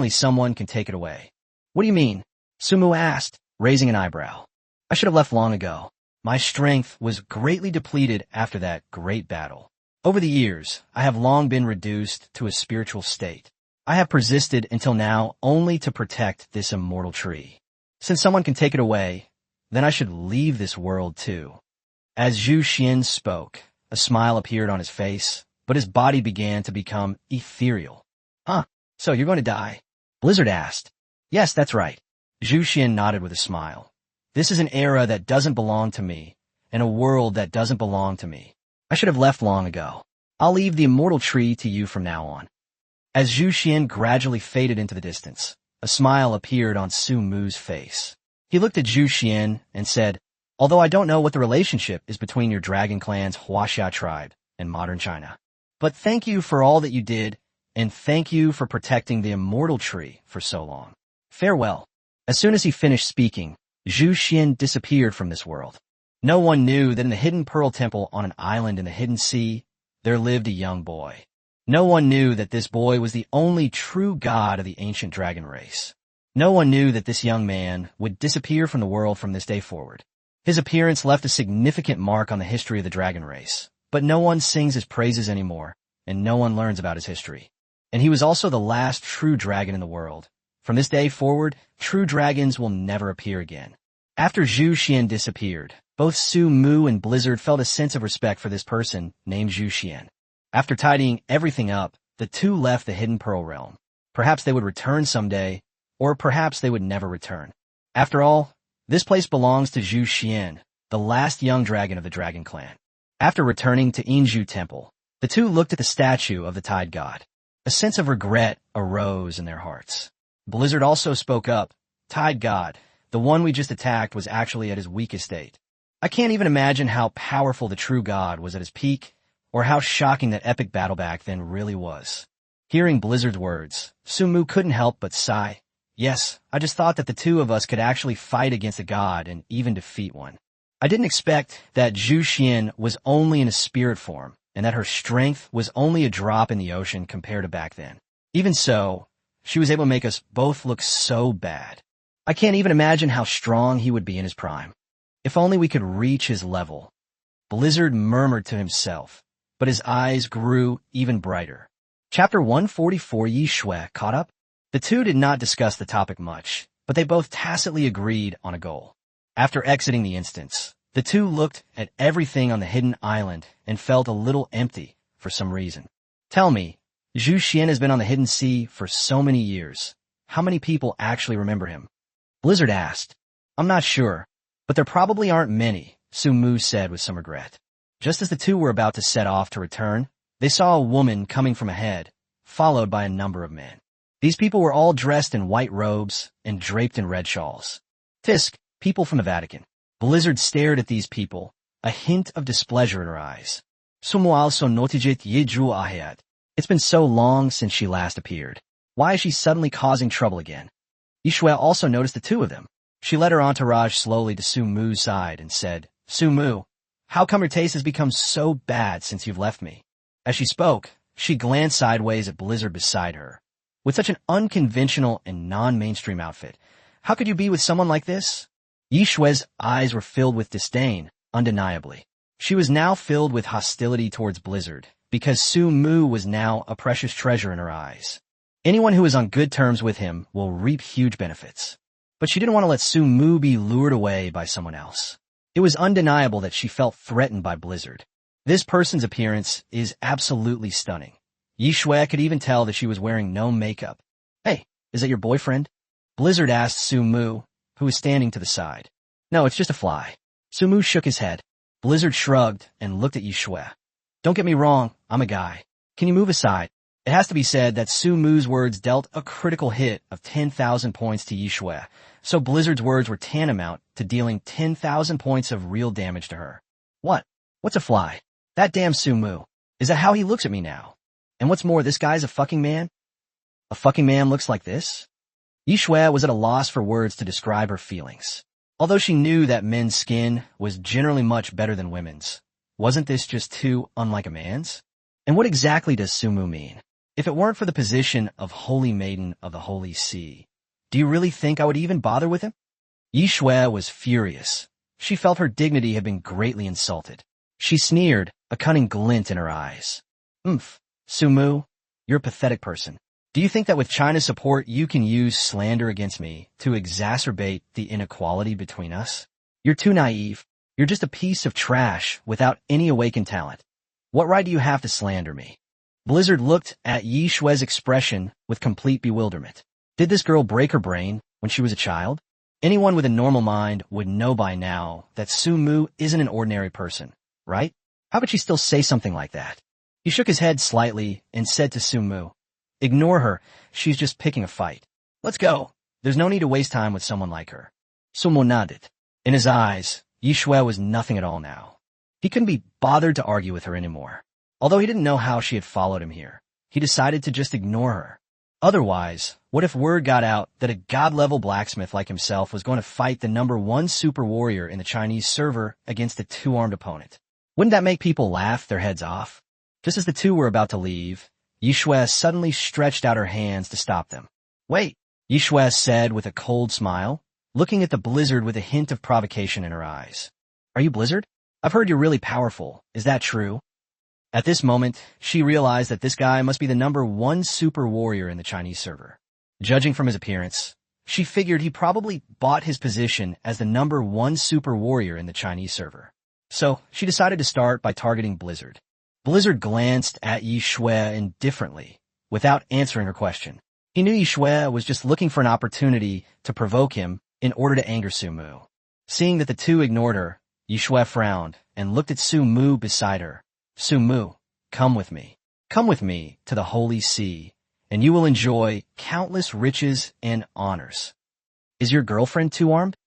someone can take it away. What do you mean? Su Mu asked, raising an eyebrow. I should have left long ago. My strength was greatly depleted after that great battle. Over the years, I have long been reduced to a spiritual state. I have persisted until now only to protect this immortal tree. Since someone can take it away, then I should leave this world too. As Zhu Xian spoke, a smile appeared on his face, but his body began to become ethereal. Huh, so you're going to die? Blizzard asked. Yes, that's right. Zhu Xian nodded with a smile. This is an era that doesn't belong to me, and a world that doesn't belong to me. I should have left long ago. I'll leave the immortal tree to you from now on. As Zhu Xian gradually faded into the distance, a smile appeared on Su Mu's face. He looked at Zhu Xian and said, although I don't know what the relationship is between your Dragon Clan's Huaxia tribe and modern China, but thank you for all that you did, and thank you for protecting the immortal tree for so long. Farewell. As soon as he finished speaking, Zhu Xian disappeared from this world. No one knew that in the Hidden Pearl Temple on an island in the Hidden Sea, there lived a young boy. No one knew that this boy was the only true god of the ancient dragon race. No one knew that this young man would disappear from the world from this day forward. His appearance left a significant mark on the history of the dragon race, but no one sings his praises anymore, and no one learns about his history. And he was also the last true dragon in the world. From this day forward, true dragons will never appear again. After Zhu Xian disappeared, both Su Mu and Blizzard felt a sense of respect for this person named Zhu Xian. After tidying everything up, the two left the Hidden Pearl Realm. Perhaps they would return someday, or perhaps they would never return. After all, this place belongs to Zhu Xian, the last young dragon of the Dragon Clan. After returning to Yinzhu Temple, the two looked at the statue of the Tide God. A sense of regret arose in their hearts. Blizzard also spoke up. Tide God, the one we just attacked, was actually at his weakest state. I can't even imagine how powerful the true god was at his peak, or how shocking that epic battle back then really was. Hearing Blizzard's words, Su Mu couldn't help but sigh. Yes, I just thought that the two of us could actually fight against a god and even defeat one. I didn't expect that Zhu Xian was only in a spirit form, and that her strength was only a drop in the ocean compared to back then. Even so, she was able to make us both look so bad. I can't even imagine how strong he would be in his prime. If only we could reach his level. Blizzard murmured to himself, but his eyes grew even brighter. Chapter 144. Yi Shui caught up? The two did not discuss the topic much, but they both tacitly agreed on a goal. After exiting the instance, the two looked at everything on the hidden island and felt a little empty for some reason. Tell me, Zhu Xian has been on the Hidden Sea for so many years. How many people actually remember him? Blizzard asked. I'm not sure, but there probably aren't many, Su Mu said with some regret. Just as the two were about to set off to return, they saw a woman coming from ahead, followed by a number of men. These people were all dressed in white robes and draped in red shawls. Fisk, people from the Vatican. Blizzard stared at these people, a hint of displeasure in her eyes. It's been so long since she last appeared. Why is she suddenly causing trouble again? Yi Shui also noticed the two of them. She led her entourage slowly to Su Mu's side and said, Su Mu, how come your taste has become so bad since you've left me? As she spoke, she glanced sideways at Blizzard beside her. With such an unconventional and non-mainstream outfit, how could you be with someone like this? Yi Shui's eyes were filled with disdain, undeniably. She was now filled with hostility towards Blizzard, because Su Mu was now a precious treasure in her eyes. Anyone who is on good terms with him will reap huge benefits. But she didn't want to let Su Mu be lured away by someone else. It was undeniable that she felt threatened by Blizzard. This person's appearance is absolutely stunning. Yi Shui could even tell that she was wearing no makeup. Hey, is that your boyfriend? Blizzard asked Su Mu, who was standing to the side. No, it's just a fly. Sumu shook his head. Blizzard shrugged and looked at Yishue. Don't get me wrong, I'm a guy. Can you move aside? It has to be said that Sumu's words dealt a critical hit of 10,000 points to Yishue, so Blizzard's words were tantamount to dealing 10,000 points of real damage to her. What? What's a fly? That damn Sumu. Is that how he looks at me now? And what's more, this guy's a fucking man? A fucking man looks like this? Yishue was at a loss for words to describe her feelings. Although she knew that men's skin was generally much better than women's, wasn't this just too unlike a man's? And what exactly does Sumu mean? If it weren't for the position of Holy Maiden of the Holy Sea, do you really think I would even bother with him? Yishue was furious. She felt her dignity had been greatly insulted. She sneered, a cunning glint in her eyes. Sumu, you're a pathetic person. Do you think that with China's support you can use slander against me to exacerbate the inequality between us? You're too naive. You're just a piece of trash without any awakened talent. What right do you have to slander me? Blizzard looked at Yishue's expression with complete bewilderment. Did this girl break her brain when she was a child? Anyone with a normal mind would know by now that Sumu isn't an ordinary person, right? How could she still say something like that? He shook his head slightly and said to Sumu, "Ignore her. She's just picking a fight. Let's go. There's no need to waste time with someone like her." Sumu nodded. In his eyes, Yishue was nothing at all now. He couldn't be bothered to argue with her anymore. Although he didn't know how she had followed him here, he decided to just ignore her. Otherwise, what if word got out that a god-level blacksmith like himself was going to fight the #1 super warrior in the Chinese server against a two-armed opponent? Wouldn't that make people laugh their heads off? Just as the two were about to leave, Yishue suddenly stretched out her hands to stop them. "Wait," Yishue said with a cold smile, looking at the Blizzard with a hint of provocation in her eyes. "Are you Blizzard? I've heard you're really powerful. Is that true?" At this moment, she realized that this guy must be the #1 super warrior in the Chinese server. Judging from his appearance, she figured he probably bought his position as the #1 super warrior in the Chinese server. So, she decided to start by targeting Blizzard. Blizzard glanced at Yishue indifferently, without answering her question. He knew Yishue was just looking for an opportunity to provoke him in order to anger Sumu. Seeing that the two ignored her, Yishue frowned and looked at Sumu beside her. "Sumu, come with me. Come with me to the Holy Sea, and you will enjoy countless riches and honors." "Is your girlfriend two-armed?"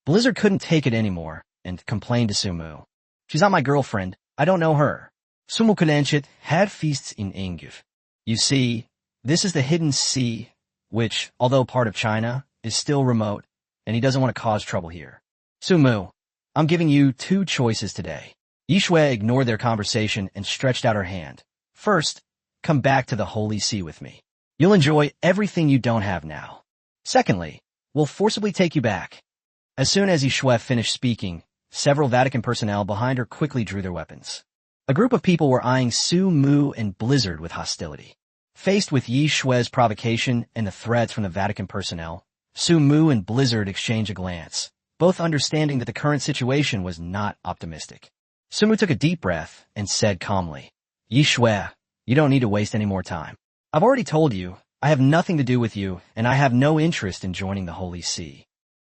Blizzard couldn't take it anymore and complained to Sumu. "She's not my girlfriend. I don't know her." Sumu Kalenchit had feasts in Engiv. You see, this is the hidden sea, which, although part of China, is still remote, and he doesn't want to cause trouble here. "Sumu, I'm giving you two choices today." Yishue ignored their conversation and stretched out her hand. "First, come back to the Holy Sea with me. You'll enjoy everything you don't have now. Secondly, we'll forcibly take you back." As soon as Yishue finished speaking, several Vatican personnel behind her quickly drew their weapons. A group of people were eyeing Sumu and Blizzard with hostility. Faced with Yishue's provocation and the threats from the Vatican personnel, Sumu and Blizzard exchanged a glance, both understanding that the current situation was not optimistic. Sumu took a deep breath and said calmly, "Yishue, you don't need to waste any more time. I've already told you, I have nothing to do with you, and I have no interest in joining the Holy See.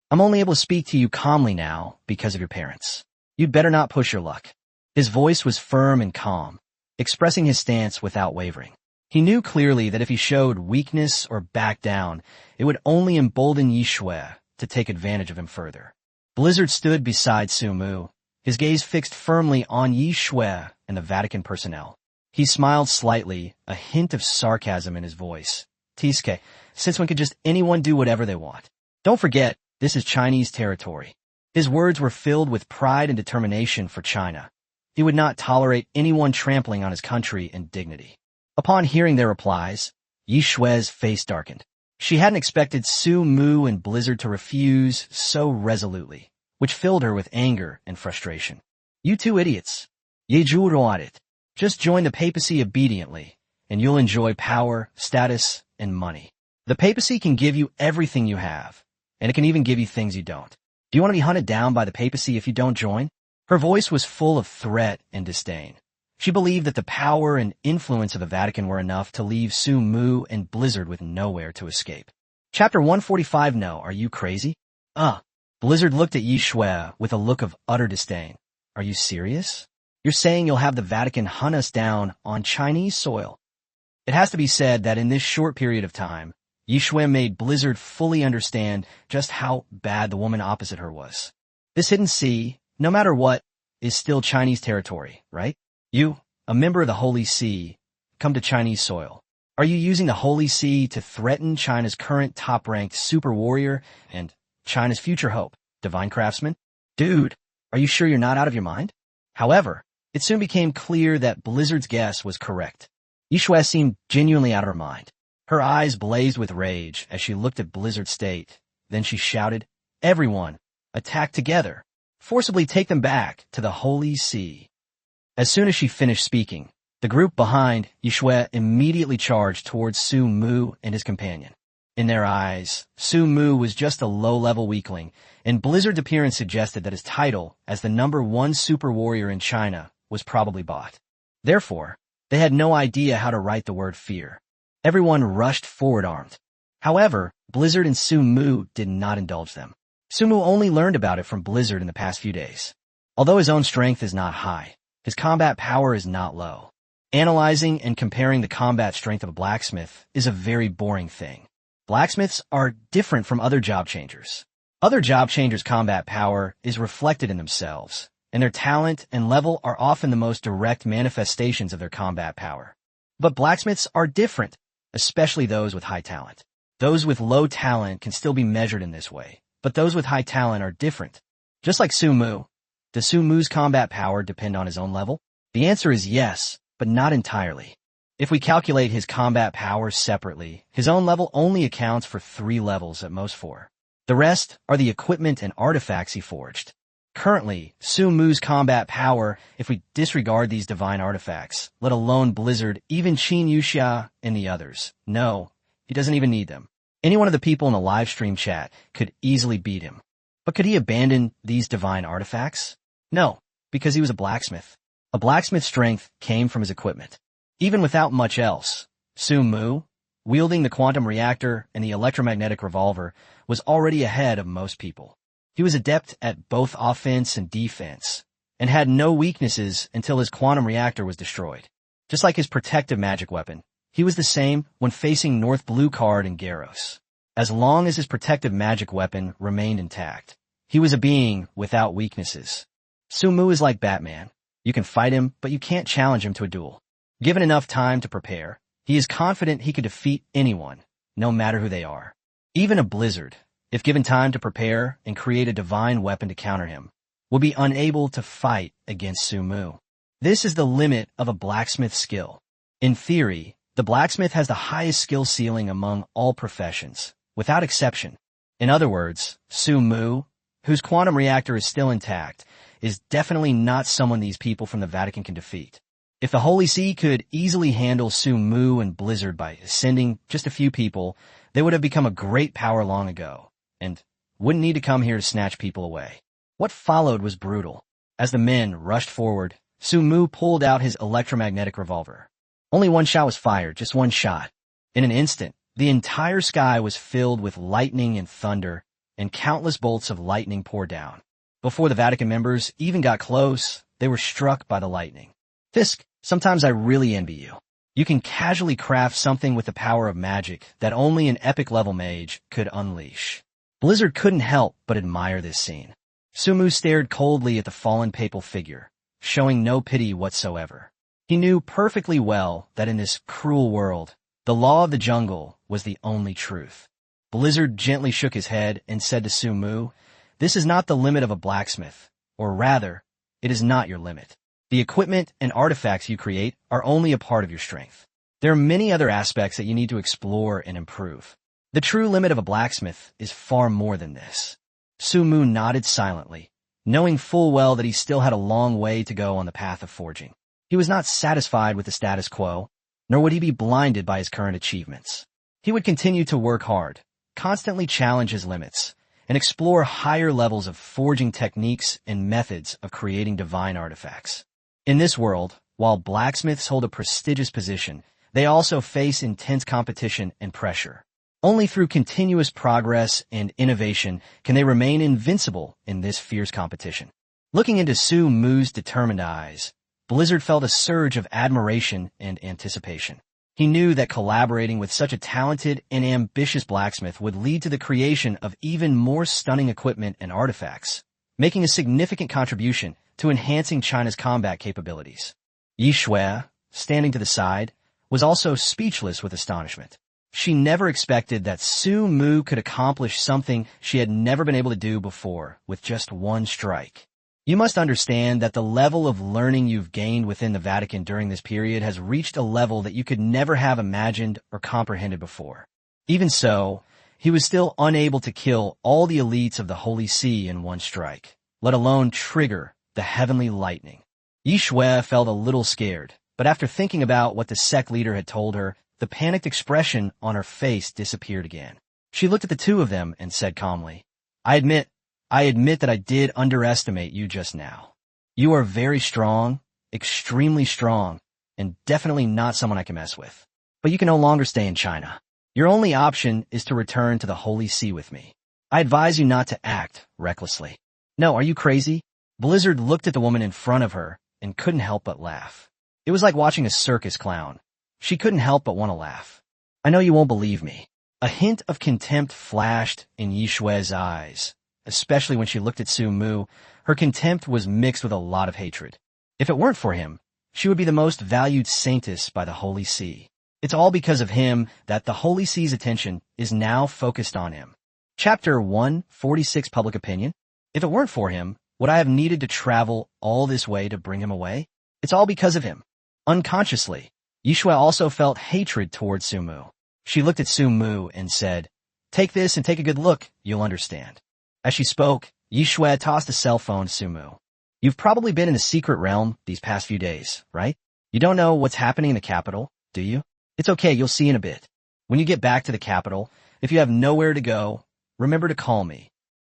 I'm only able to speak to you calmly now because of your parents. You'd better not push your luck." His voice was firm and calm, expressing his stance without wavering. He knew clearly that if he showed weakness or backed down, it would only embolden Yishue to take advantage of him further. Blizzard stood beside Sumu, his gaze fixed firmly on Yishue and the Vatican personnel. He smiled slightly, a hint of sarcasm in his voice. "Tiske, since when could just anyone do whatever they want? Don't forget, this is Chinese territory." His words were filled with pride and determination for China. He would not tolerate anyone trampling on his country and dignity. Upon hearing their replies, Yishue's face darkened. She hadn't expected Sumu and Blizzard to refuse so resolutely, which filled her with anger and frustration. "You two idiots. Ye it. Just join the papacy obediently, and you'll enjoy power, status, and money. The papacy can give you everything you have, and it can even give you things you don't. Do you want to be hunted down by the papacy if you don't join?" Her voice was full of threat and disdain. She believed that the power and influence of the Vatican were enough to leave Sumu and Blizzard with nowhere to escape. Chapter 145. No, are you crazy? Blizzard looked at Yi Shui with a look of utter disdain. Are you serious? You're saying you'll have the Vatican hunt us down on Chinese soil? It has to be said that in this short period of time, Yi Shui made Blizzard fully understand just how bad the woman opposite her was. This hidden sea, no matter what, is still Chinese territory, right? You, a member of the Holy See, come to Chinese soil. Are you using the Holy See to threaten China's current top-ranked super warrior and China's future hope, Divine Craftsman? Dude, are you sure you're not out of your mind? However, it soon became clear that Blizzard's guess was correct. Yi Shui seemed genuinely out of her mind. Her eyes blazed with rage as she looked at Blizzard's state. Then she shouted, "Everyone, attack together! Forcibly take them back to the Holy See." As soon as she finished speaking, the group behind Yi Shui immediately charged towards Su Mu and his companion. In their eyes, Su Mu was just a low-level weakling, and Blizzard's appearance suggested that his title as the #1 super warrior in China was probably bought. Therefore, they had no idea how to write the word fear. Everyone rushed forward armed. However, Blizzard and Su Mu did not indulge them. Su Mu only learned about it from Blizzard in the past few days. Although his own strength is not high, his combat power is not low. Analyzing and comparing the combat strength of a blacksmith is a very boring thing. Blacksmiths are different from other job changers. Other job changers' combat power is reflected in themselves, and their talent and level are often the most direct manifestations of their combat power. But blacksmiths are different, especially those with high talent. Those with low talent can still be measured in this way, but those with high talent are different. Just like Su Mu. Does Su Mu's combat power depend on his own level? The answer is yes, but not entirely. If we calculate his combat powers separately, his own level only accounts for 3 levels, at most 4. The rest are the equipment and artifacts he forged. Currently, Su Mu's combat power, if we disregard these divine artifacts, let alone Blizzard, even Qin Yuxia, and the others. No, he doesn't even need them. Any one of the people in the live stream chat could easily beat him. But could he abandon these divine artifacts? No, because he was a blacksmith. A blacksmith's strength came from his equipment. Even without much else, Su Mu, wielding the quantum reactor and the electromagnetic revolver, was already ahead of most people. He was adept at both offense and defense, and had no weaknesses until his quantum reactor was destroyed. Just like his protective magic weapon, he was the same when facing North Blue Card and Garros. As long as his protective magic weapon remained intact, he was a being without weaknesses. Su Mu is like Batman. You can fight him, but you can't challenge him to a duel. Given enough time to prepare, he is confident he could defeat anyone, no matter who they are. Even a Blizzard, if given time to prepare and create a divine weapon to counter him, will be unable to fight against Su Mu. This is the limit of a blacksmith's skill. In theory, the blacksmith has the highest skill ceiling among all professions, without exception. In other words, Su Mu, whose quantum reactor is still intact, is definitely not someone these people from the Vatican can defeat. If the Holy See could easily handle Su Mu and Blizzard by sending just a few people, they would have become a great power long ago, and wouldn't need to come here to snatch people away. What followed was brutal. As the men rushed forward, Su Mu pulled out his electromagnetic revolver. Only one shot was fired, just one shot. In an instant, the entire sky was filled with lightning and thunder, and countless bolts of lightning poured down. Before the Vatican members even got close, they were struck by the lightning. Fisk, sometimes I really envy you. You can casually craft something with the power of magic that only an epic-level mage could unleash. Blizzard couldn't help but admire this scene. Su Mu stared coldly at the fallen papal figure, showing no pity whatsoever. He knew perfectly well that in this cruel world, the law of the jungle was the only truth. Blizzard gently shook his head and said to Su Mu, "This is not the limit of a blacksmith, or rather, it is not your limit. The equipment and artifacts you create are only a part of your strength. There are many other aspects that you need to explore and improve. The true limit of a blacksmith is far more than this." Su Mu nodded silently, knowing full well that he still had a long way to go on the path of forging. He was not satisfied with the status quo, nor would he be blinded by his current achievements. He would continue to work hard, constantly challenge his limits, and explore higher levels of forging techniques and methods of creating divine artifacts. In this world, while blacksmiths hold a prestigious position, they also face intense competition and pressure. Only through continuous progress and innovation can they remain invincible in this fierce competition. Looking into Su Mu's determined eyes, Blizzard felt a surge of admiration and anticipation. He knew that collaborating with such a talented and ambitious blacksmith would lead to the creation of even more stunning equipment and artifacts, making a significant contribution to enhancing China's combat capabilities. Yi Shui, standing to the side, was also speechless with astonishment. She never expected that Su Mu could accomplish something she had never been able to do before with just one strike. You must understand that the level of learning you've gained within the Vatican during this period has reached a level that you could never have imagined or comprehended before. Even so, he was still unable to kill all the elites of the Holy See in one strike, let alone trigger the heavenly lightning. Yi Shui felt a little scared, but after thinking about what the sect leader had told her, the panicked expression on her face disappeared again. She looked at the two of them and said calmly, I admit that I did underestimate you just now. You are very strong, extremely strong, and definitely not someone I can mess with. But you can no longer stay in China. Your only option is to return to the Holy See with me. I advise you not to act recklessly. No, are you crazy? Blizzard looked at the woman in front of her and couldn't help but laugh. It was like watching a circus clown. She couldn't help but want to laugh. I know you won't believe me. A hint of contempt flashed in Yi Shui's eyes. Especially when she looked at Su Mu, her contempt was mixed with a lot of hatred. If it weren't for him, she would be the most valued saintess by the Holy See. It's all because of him that the Holy See's attention is now focused on him. Chapter 146 Public Opinion. If it weren't for him, would I have needed to travel all this way to bring him away? It's all because of him. Unconsciously, Yi Shui also felt hatred towards Su Mu. She looked at Su Mu and said, Take this and take a good look, you'll understand. As she spoke, Yi Shui tossed a cell phone to Su Mu. You've probably been in the secret realm these past few days, right? You don't know what's happening in the capital, do you? It's okay, you'll see in a bit. When you get back to the capital, if you have nowhere to go, remember to call me.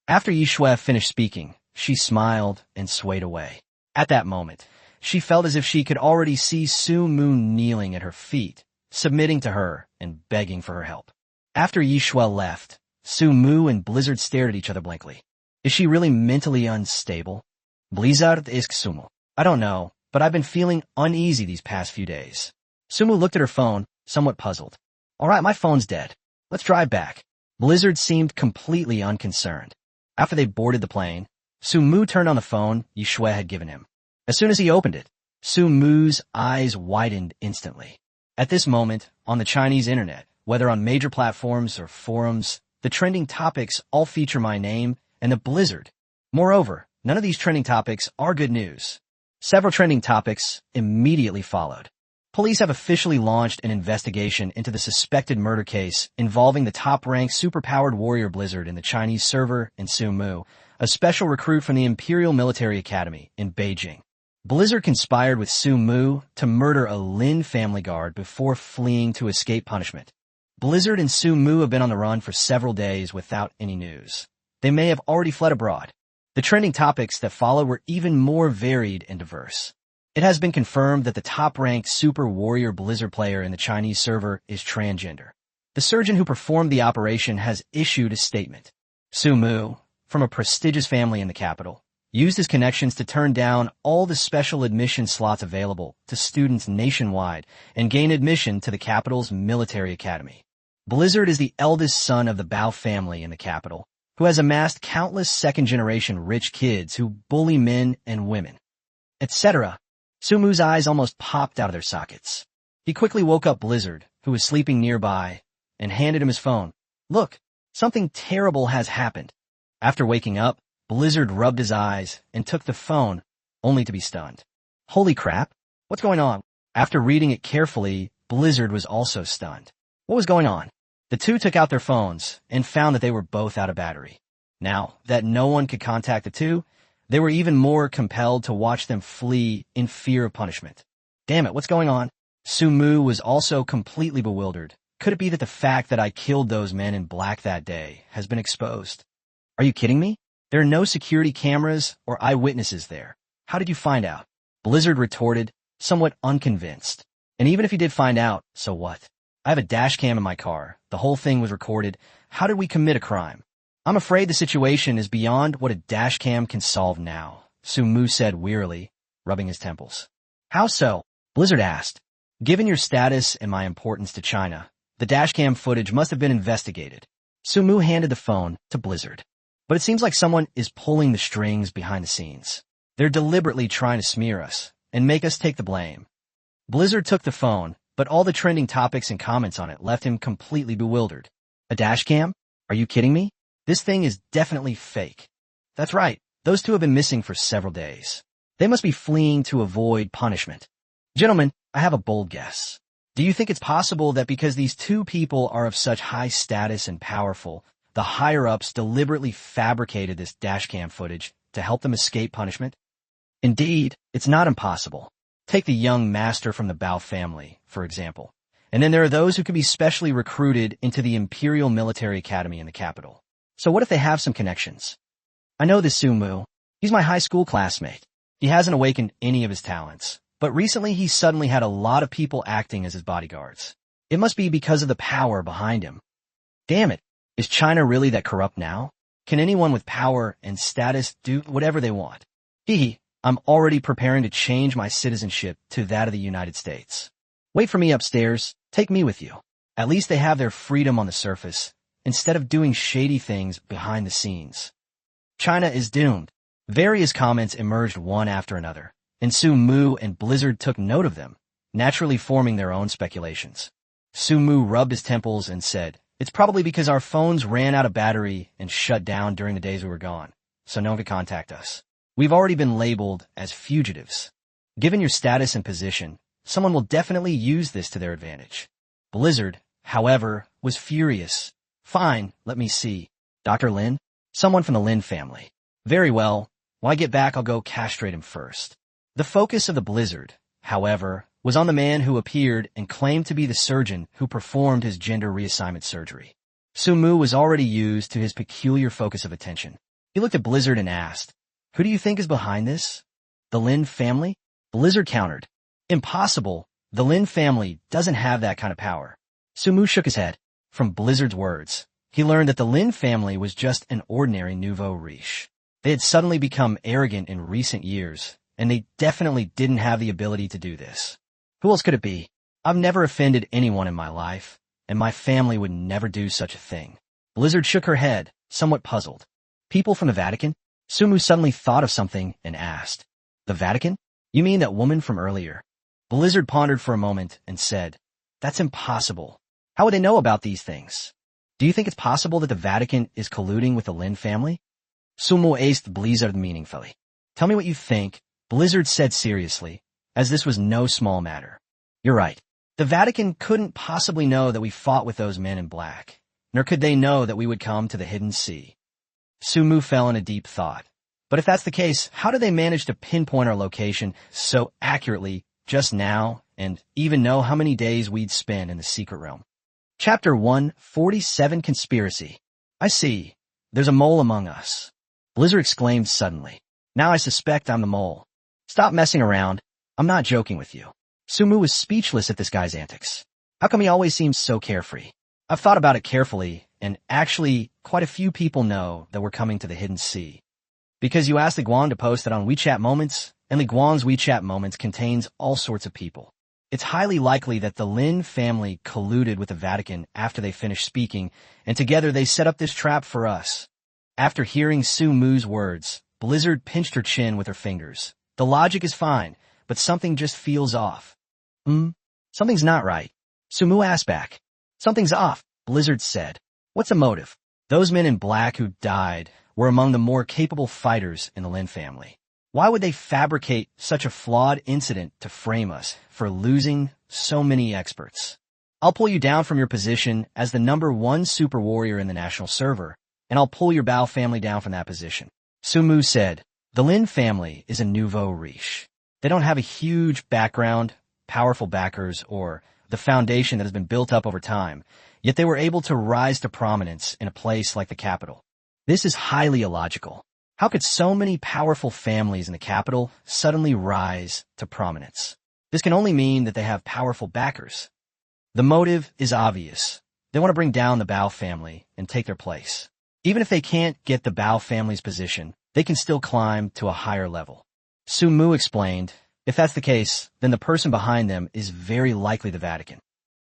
After Yi Shui finished speaking, she smiled and swayed away. At that moment, she felt as if she could already see Su Mu kneeling at her feet, submitting to her and begging for her help. After Yi Shui left, Su Mu and Blizzard stared at each other blankly. Is she really mentally unstable? Blizzard is Sumu. I don't know, but I've been feeling uneasy these past few days. Sumu looked at her phone, somewhat puzzled. All right, my phone's dead. Let's drive back. Blizzard seemed completely unconcerned. After they boarded the plane, Su Mu turned on the phone Yi Shui had given him. As soon as he opened it, Su Mu's eyes widened instantly. At this moment, on the Chinese internet, whether on major platforms or forums, the trending topics all feature my name and the Blizzard. Moreover, none of these trending topics are good news. Several trending topics immediately followed. Police have officially launched an investigation into the suspected murder case involving the top-ranked superpowered warrior Blizzard in the Chinese server and Su Mu, a special recruit from the Imperial Military Academy in Beijing. Blizzard conspired with Su Mu to murder a Lin family guard before fleeing to escape punishment. Blizzard and Su Mu have been on the run for several days without any news. They may have already fled abroad. The trending topics that followed were even more varied and diverse. It has been confirmed that the top-ranked super warrior Blizzard player in the Chinese server is transgender. The surgeon who performed the operation has issued a statement. Su Mu, from a prestigious family in the capital, used his connections to turn down all the special admission slots available to students nationwide and gain admission to the capital's military academy. Blizzard is the eldest son of the Bao family in the capital, who has amassed countless second-generation rich kids who bully men and women, etc. Su Mu's eyes almost popped out of their sockets. He quickly woke up Blizzard, who was sleeping nearby, and handed him his phone. Look, something terrible has happened. After waking up, Blizzard rubbed his eyes and took the phone, only to be stunned. Holy crap, what's going on? After reading it carefully, Blizzard was also stunned. What was going on? The two took out their phones and found that they were both out of battery. Now that no one could contact the two, they were even more compelled to watch them flee in fear of punishment. Damn it, what's going on? Su Mu was also completely bewildered. Could it be that the fact that I killed those men in black that day has been exposed? Are you kidding me? There are no security cameras or eyewitnesses there. How did you find out? Blizzard retorted, somewhat unconvinced. And even if you did find out, so what? I have a dash cam in my car. The whole thing was recorded. How did we commit a crime? I'm afraid the situation is beyond what a dash cam can solve now, Su Mu said wearily, rubbing his temples. How so? Blizzard asked. Given your status and my importance to China, the dashcam footage must have been investigated. Su Mu handed the phone to Blizzard. But it seems like someone is pulling the strings behind the scenes. They're deliberately trying to smear us and make us take the blame. Blizzard took the phone, but all the trending topics and comments on it left him completely bewildered. A dashcam? Are you kidding me? This thing is definitely fake. That's right. Those two have been missing for several days. They must be fleeing to avoid punishment. Gentlemen, I have a bold guess. Do you think it's possible that because these two people are of such high status and powerful, the higher-ups deliberately fabricated this dashcam footage to help them escape punishment? Indeed, it's not impossible. Take the young master from the Bao family, for example. And then there are those who could be specially recruited into the Imperial Military Academy in the capital. So what if they have some connections? I know this Su Mu. He's my high school classmate. He hasn't awakened any of his talents. But recently he suddenly had a lot of people acting as his bodyguards. It must be because of the power behind him. Damn it, is China really that corrupt now? Can anyone with power and status do whatever they want? I'm already preparing to change my citizenship to that of the United States. Wait for me upstairs, take me with you. At least they have their freedom on the surface, instead of doing shady things behind the scenes. China is doomed. Various comments emerged one after another. And Su Mu and Blizzard took note of them, naturally forming their own speculations. Su Mu rubbed his temples and said, it's probably because our phones ran out of battery and shut down during the days we were gone, so no one could contact us. We've already been labeled as fugitives. Given your status and position, someone will definitely use this to their advantage. Blizzard, however, was furious. Fine, let me see. Dr. Lin? Someone from the Lin family. Very well. When I get back, I'll go castrate him first. The focus of the Blizzard, however, was on the man who appeared and claimed to be the surgeon who performed his gender reassignment surgery. Su Mu was already used to his peculiar focus of attention. He looked at Blizzard and asked, who do you think is behind this? The Lin family? Blizzard countered. Impossible. The Lin family doesn't have that kind of power. Su Mu shook his head. From Blizzard's words, he learned that the Lin family was just an ordinary nouveau riche. They had suddenly become arrogant in recent years, and they definitely didn't have the ability to do this. Who else could it be? I've never offended anyone in my life, and my family would never do such a thing. Blizzard shook her head, somewhat puzzled. People from the Vatican? Su Mu suddenly thought of something and asked. The Vatican? You mean that woman from earlier? Blizzard pondered for a moment and said, that's impossible. How would they know about these things? Do you think it's possible that the Vatican is colluding with the Lin family? Su Mu aced Blizzard meaningfully. Tell me what you think, Blizzard said seriously, as this was no small matter. You're right. The Vatican couldn't possibly know that we fought with those men in black, nor could they know that we would come to the hidden sea. Su Mu fell in a deep thought. But if that's the case, how did they manage to pinpoint our location so accurately just now and even know how many days we'd spend in the secret realm? Chapter 147 Conspiracy. I see. There's a mole among us. Blizzard exclaimed suddenly. Now I suspect I'm the mole. Stop messing around. I'm not joking with you. Su Mu was speechless at this guy's antics. How come he always seems so carefree? I've thought about it carefully, and actually, quite a few people know that we're coming to the hidden sea. Because you asked Li Guang to post it on WeChat Moments, and Li Guang's WeChat Moments contains all sorts of people. It's highly likely that the Lin family colluded with the Vatican after they finished speaking, and together they set up this trap for us. After hearing Su Mu's words, Blizzard pinched her chin with her fingers. The logic is fine, but something just feels off. Something's not right. Su Mu asked back. Something's off, Blizzard said. What's the motive? Those men in black who died were among the more capable fighters in the Lin family. Why would they fabricate such a flawed incident to frame us for losing so many experts? I'll pull you down from your position as the #1 super warrior in the national server, and I'll pull your Bao family down from that position. Su Mu said, the Lin family is a nouveau riche. They don't have a huge background, powerful backers, or the foundation that has been built up over time, yet they were able to rise to prominence in a place like the capital. This is highly illogical. How could so many powerful families in the capital suddenly rise to prominence? This can only mean that they have powerful backers. The motive is obvious. They want to bring down the Bao family and take their place. Even if they can't get the Bao family's position, they can still climb to a higher level. Su Mu explained, if that's the case, then the person behind them is very likely the Vatican.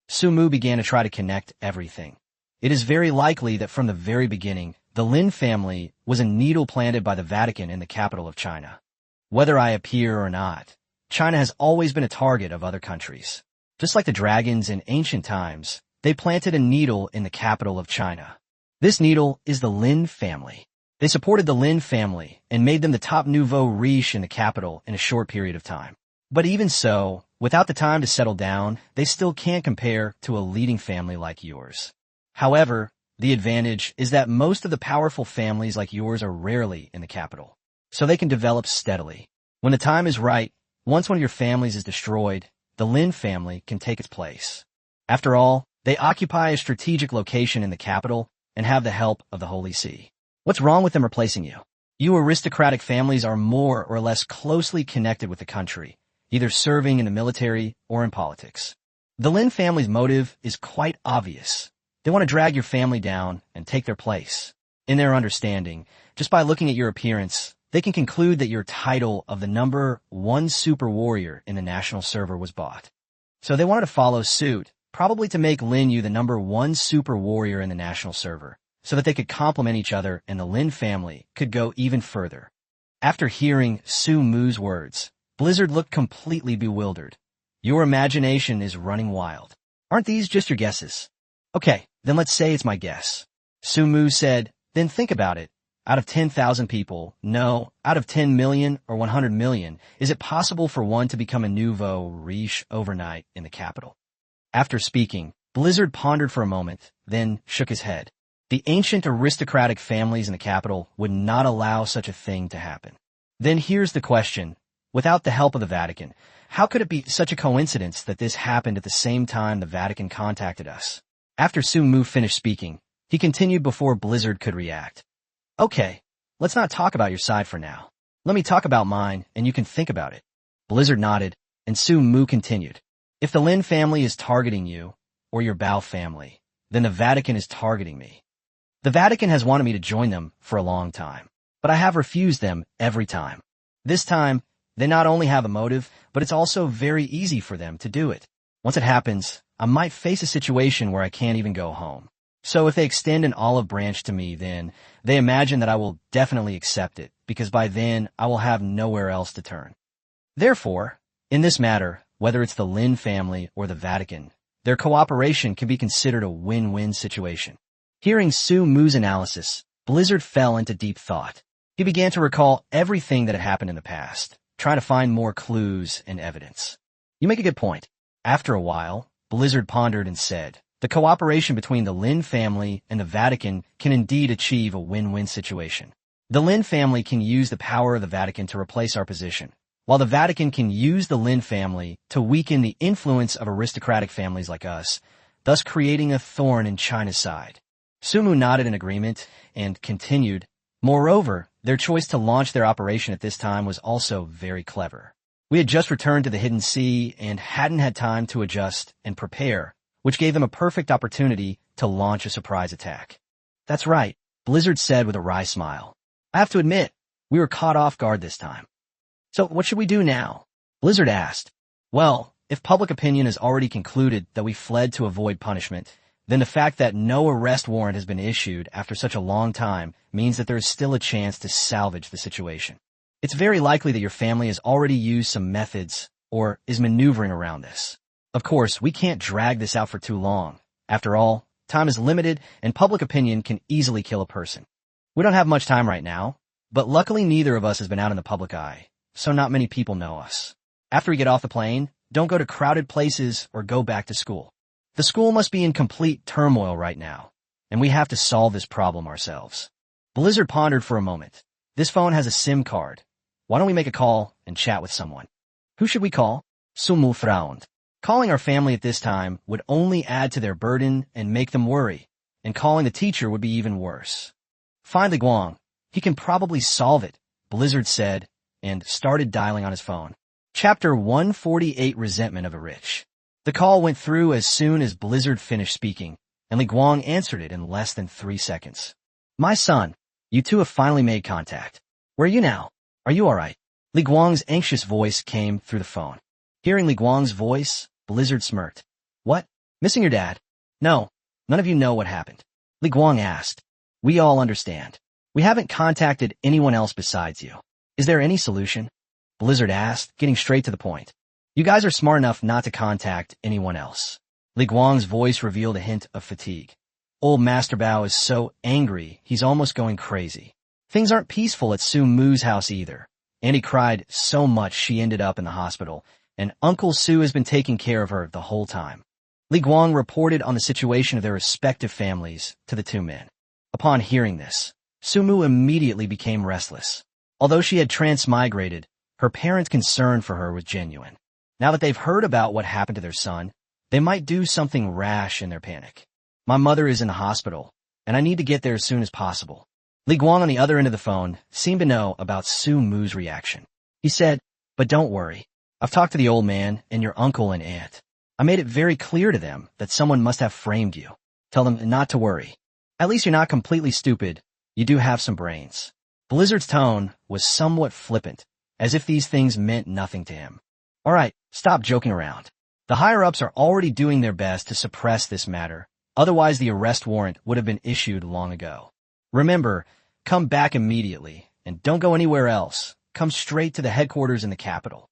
Su Mu began to try to connect everything. It is very likely that from the very beginning, the Lin family was a needle planted by the Vatican in the capital of China. Whether I appear or not, China has always been a target of other countries. Just like the dragons in ancient times, they planted a needle in the capital of China. This needle is the Lin family. They supported the Lin family and made them the top nouveau riche in the capital in a short period of time. But even so, without the time to settle down, they still can't compare to a leading family like yours. However, the advantage is that most of the powerful families like yours are rarely in the capital, so they can develop steadily. When the time is right, once one of your families is destroyed, the Lin family can take its place. After all, they occupy a strategic location in the capital and have the help of the Holy See. What's wrong with them replacing you? You aristocratic families are more or less closely connected with the country, either serving in the military or in politics. The Lin family's motive is quite obvious. They want to drag your family down and take their place. In their understanding, just by looking at your appearance, they can conclude that your title of the number 1 super warrior in the national server was bought. So they wanted to follow suit, probably to make Lin you the number 1 super warrior in the national server, so that they could complement each other and the Lin family could go even further. After hearing Su Mu's words, Blizzard looked completely bewildered. Your imagination is running wild. Aren't these just your guesses? Okay, then let's say it's my guess. Su Mu said, then think about it. Out of 10,000 people, no, out of 10 million or 100 million, is it possible for one to become a nouveau riche overnight in the capital? After speaking, Blizzard pondered for a moment, then shook his head. The ancient aristocratic families in the capital would not allow such a thing to happen. Then here's the question. Without the help of the Vatican, how could it be such a coincidence that this happened at the same time the Vatican contacted us? After Su Mu finished speaking, he continued before Blizzard could react. Okay, let's not talk about your side for now. Let me talk about mine, and you can think about it. Blizzard nodded, and Su Mu continued. If the Lin family is targeting you, or your Bao family, then the Vatican is targeting me. The Vatican has wanted me to join them for a long time, but I have refused them every time. This time, they not only have a motive, but it's also very easy for them to do it. Once it happens, I might face a situation where I can't even go home. So if they extend an olive branch to me, then they imagine that I will definitely accept it, because by then I will have nowhere else to turn. Therefore, in this matter, whether it's the Lin family or the Vatican, their cooperation can be considered a win-win situation. Hearing Su Mu's analysis, Blizzard fell into deep thought. He began to recall everything that had happened in the past, trying to find more clues and evidence. You make a good point. After a while, Blizzard pondered and said, the cooperation between the Lin family and the Vatican can indeed achieve a win-win situation. The Lin family can use the power of the Vatican to replace our position, while the Vatican can use the Lin family to weaken the influence of aristocratic families like us, thus creating a thorn in China's side. Su Mu nodded in agreement and continued, moreover, their choice to launch their operation at this time was also very clever. We had just returned to the Hidden Sea and hadn't had time to adjust and prepare, which gave them a perfect opportunity to launch a surprise attack. That's right, Blizzard said with a wry smile. I have to admit, we were caught off guard this time. So what should we do now? Blizzard asked. Well, if public opinion has already concluded that we fled to avoid punishment, then the fact that no arrest warrant has been issued after such a long time means that there is still a chance to salvage the situation. It's very likely that your family has already used some methods or is maneuvering around this. Of course, we can't drag this out for too long. After all, time is limited and public opinion can easily kill a person. We don't have much time right now, but luckily neither of us has been out in the public eye, so not many people know us. After we get off the plane, don't go to crowded places or go back to school. The school must be in complete turmoil right now, and we have to solve this problem ourselves. Blizzard pondered for a moment. This phone has a SIM card. Why don't we make a call and chat with someone? Who should we call? Su Mu frowned. Calling our family at this time would only add to their burden and make them worry, and calling the teacher would be even worse. Find Li Guang. He can probably solve it, Blizzard said, and started dialing on his phone. Chapter 148, Resentment of a Rich. The call went through as soon as Blizzard finished speaking, and Li Guang answered it in less than 3 seconds. My son, you two have finally made contact. Where are you now? Are you alright? Li Guang's anxious voice came through the phone. Hearing Li Guang's voice, Blizzard smirked. What? Missing your dad? No, none of you know what happened. Li Guang asked. We all understand. We haven't contacted anyone else besides you. Is there any solution? Blizzard asked, getting straight to the point. You guys are smart enough not to contact anyone else. Li Guang's voice revealed a hint of fatigue. Old Master Bao is so angry, he's almost going crazy. Things aren't peaceful at Su Mu's house either. Annie cried so much she ended up in the hospital, and Uncle Su has been taking care of her the whole time. Li Guang reported on the situation of their respective families to the two men. Upon hearing this, Su Mu immediately became restless. Although she had transmigrated, her parents' concern for her was genuine. Now that they've heard about what happened to their son, they might do something rash in their panic. My mother is in the hospital, and I need to get there as soon as possible. Li Guang on the other end of the phone seemed to know about Su Mu's reaction. He said, but don't worry. I've talked to the old man and your uncle and aunt. I made it very clear to them that someone must have framed you. Tell them not to worry. At least you're not completely stupid. You do have some brains. Blizzard's tone was somewhat flippant, as if these things meant nothing to him. All right, stop joking around. The higher-ups are already doing their best to suppress this matter. Otherwise, the arrest warrant would have been issued long ago. Remember, come back immediately, and don't go anywhere else. Come straight to the headquarters in the capital.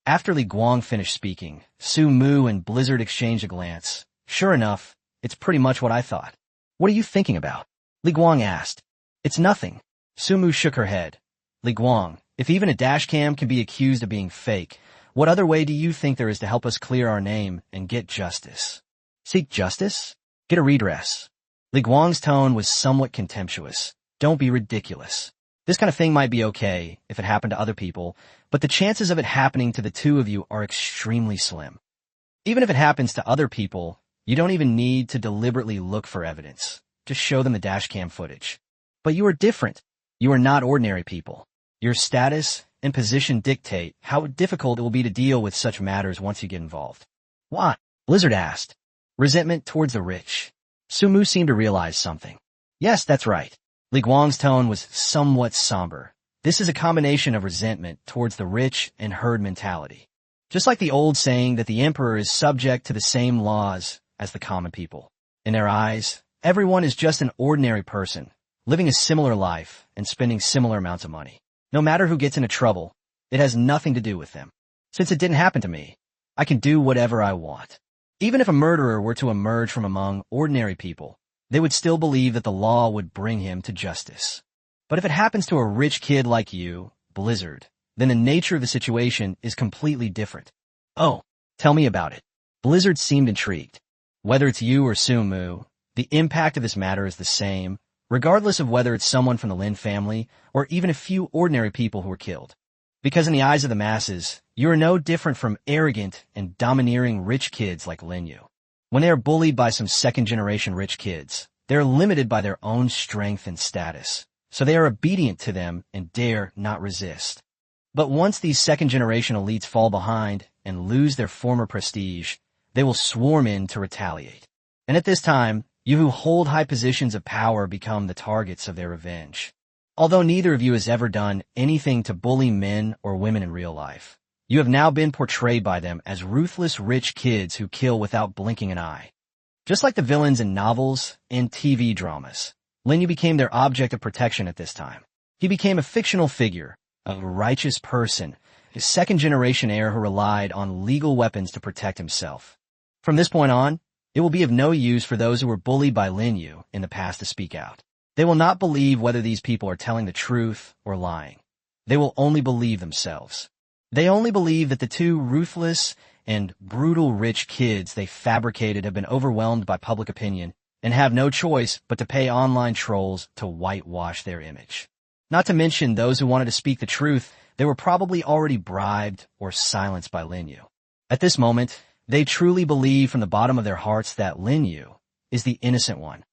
After Li Guang finished speaking, Su Mu and Blizzard exchanged a glance. Sure enough, it's pretty much what I thought. What are you thinking about? Li Guang asked. It's nothing. Su Mu shook her head. Li Guang, if even a dashcam can be accused of being fake, what other way do you think there is to help us clear our name and get justice? Seek justice? Get a redress. Li Guang's tone was somewhat contemptuous. Don't be ridiculous. This kind of thing might be okay if it happened to other people, but the chances of it happening to the two of you are extremely slim. Even if it happens to other people, you don't even need to deliberately look for evidence. Just show them the dashcam footage. But you are different. You are not ordinary people. Your status and position dictate how difficult it will be to deal with such matters once you get involved. Why? Blizzard asked. Resentment towards the rich. Su Mu seemed to realize something. Yes, that's right. Li Guang's tone was somewhat somber. This is a combination of resentment towards the rich and herd mentality. Just like the old saying that the emperor is subject to the same laws as the common people. In their eyes, everyone is just an ordinary person, living a similar life and spending similar amounts of money. No matter who gets into trouble, it has nothing to do with them. Since it didn't happen to me, I can do whatever I want. Even if a murderer were to emerge from among ordinary people, they would still believe that the law would bring him to justice. But if it happens to a rich kid like you, Blizzard, then the nature of the situation is completely different. Oh, tell me about it. Blizzard seemed intrigued. Whether it's you or Su Mu, the impact of this matter is the same, regardless of whether it's someone from the Lin family or even a few ordinary people who were killed. Because in the eyes of the masses, you are no different from arrogant and domineering rich kids like Lin Yu. When they are bullied by some second-generation rich kids, they are limited by their own strength and status, so they are obedient to them and dare not resist. But once these second-generation elites fall behind and lose their former prestige, they will swarm in to retaliate. And at this time, you who hold high positions of power become the targets of their revenge. Although neither of you has ever done anything to bully men or women in real life, you have now been portrayed by them as ruthless rich kids who kill without blinking an eye. Just like the villains in novels and TV dramas, Lin Yu became their object of protection at this time. He became a fictional figure, a righteous person, a second-generation heir who relied on legal weapons to protect himself. From this point on, it will be of no use for those who were bullied by Lin Yu in the past to speak out. They will not believe whether these people are telling the truth or lying. They will only believe themselves. They only believe that the two ruthless and brutal rich kids they fabricated have been overwhelmed by public opinion and have no choice but to pay online trolls to whitewash their image. Not to mention those who wanted to speak the truth, they were probably already bribed or silenced by Lin Yu. At this moment, they truly believe from the bottom of their hearts that Lin Yu is the innocent one.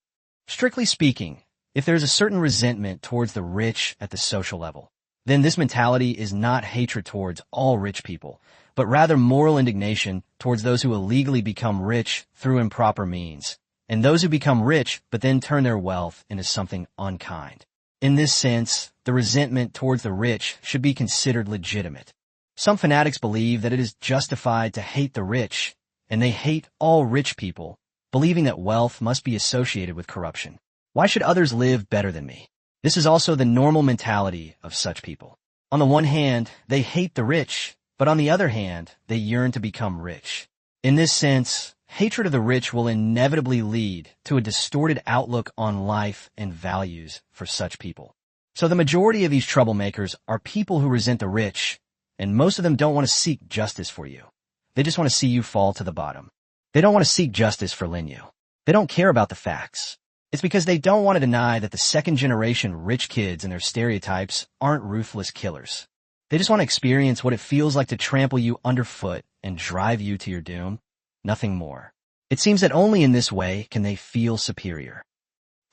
Strictly speaking, if there is a certain resentment towards the rich at the social level, then this mentality is not hatred towards all rich people, but rather moral indignation towards those who illegally become rich through improper means, and those who become rich but then turn their wealth into something unkind. In this sense, the resentment towards the rich should be considered legitimate. Some fanatics believe that it is justified to hate the rich, and they hate all rich people, believing that wealth must be associated with corruption. Why should others live better than me? This is also the normal mentality of such people. On the one hand, they hate the rich, but on the other hand, they yearn to become rich. In this sense, hatred of the rich will inevitably lead to a distorted outlook on life and values for such people. So the majority of these troublemakers are people who resent the rich, and most of them don't want to seek justice for you. They just want to see you fall to the bottom. They don't want to seek justice for Lin Yu. They don't care about the facts. It's because they don't want to deny that the second-generation rich kids and their stereotypes aren't ruthless killers. They just want to experience what it feels like to trample you underfoot and drive you to your doom. Nothing more. It seems that only in this way can they feel superior.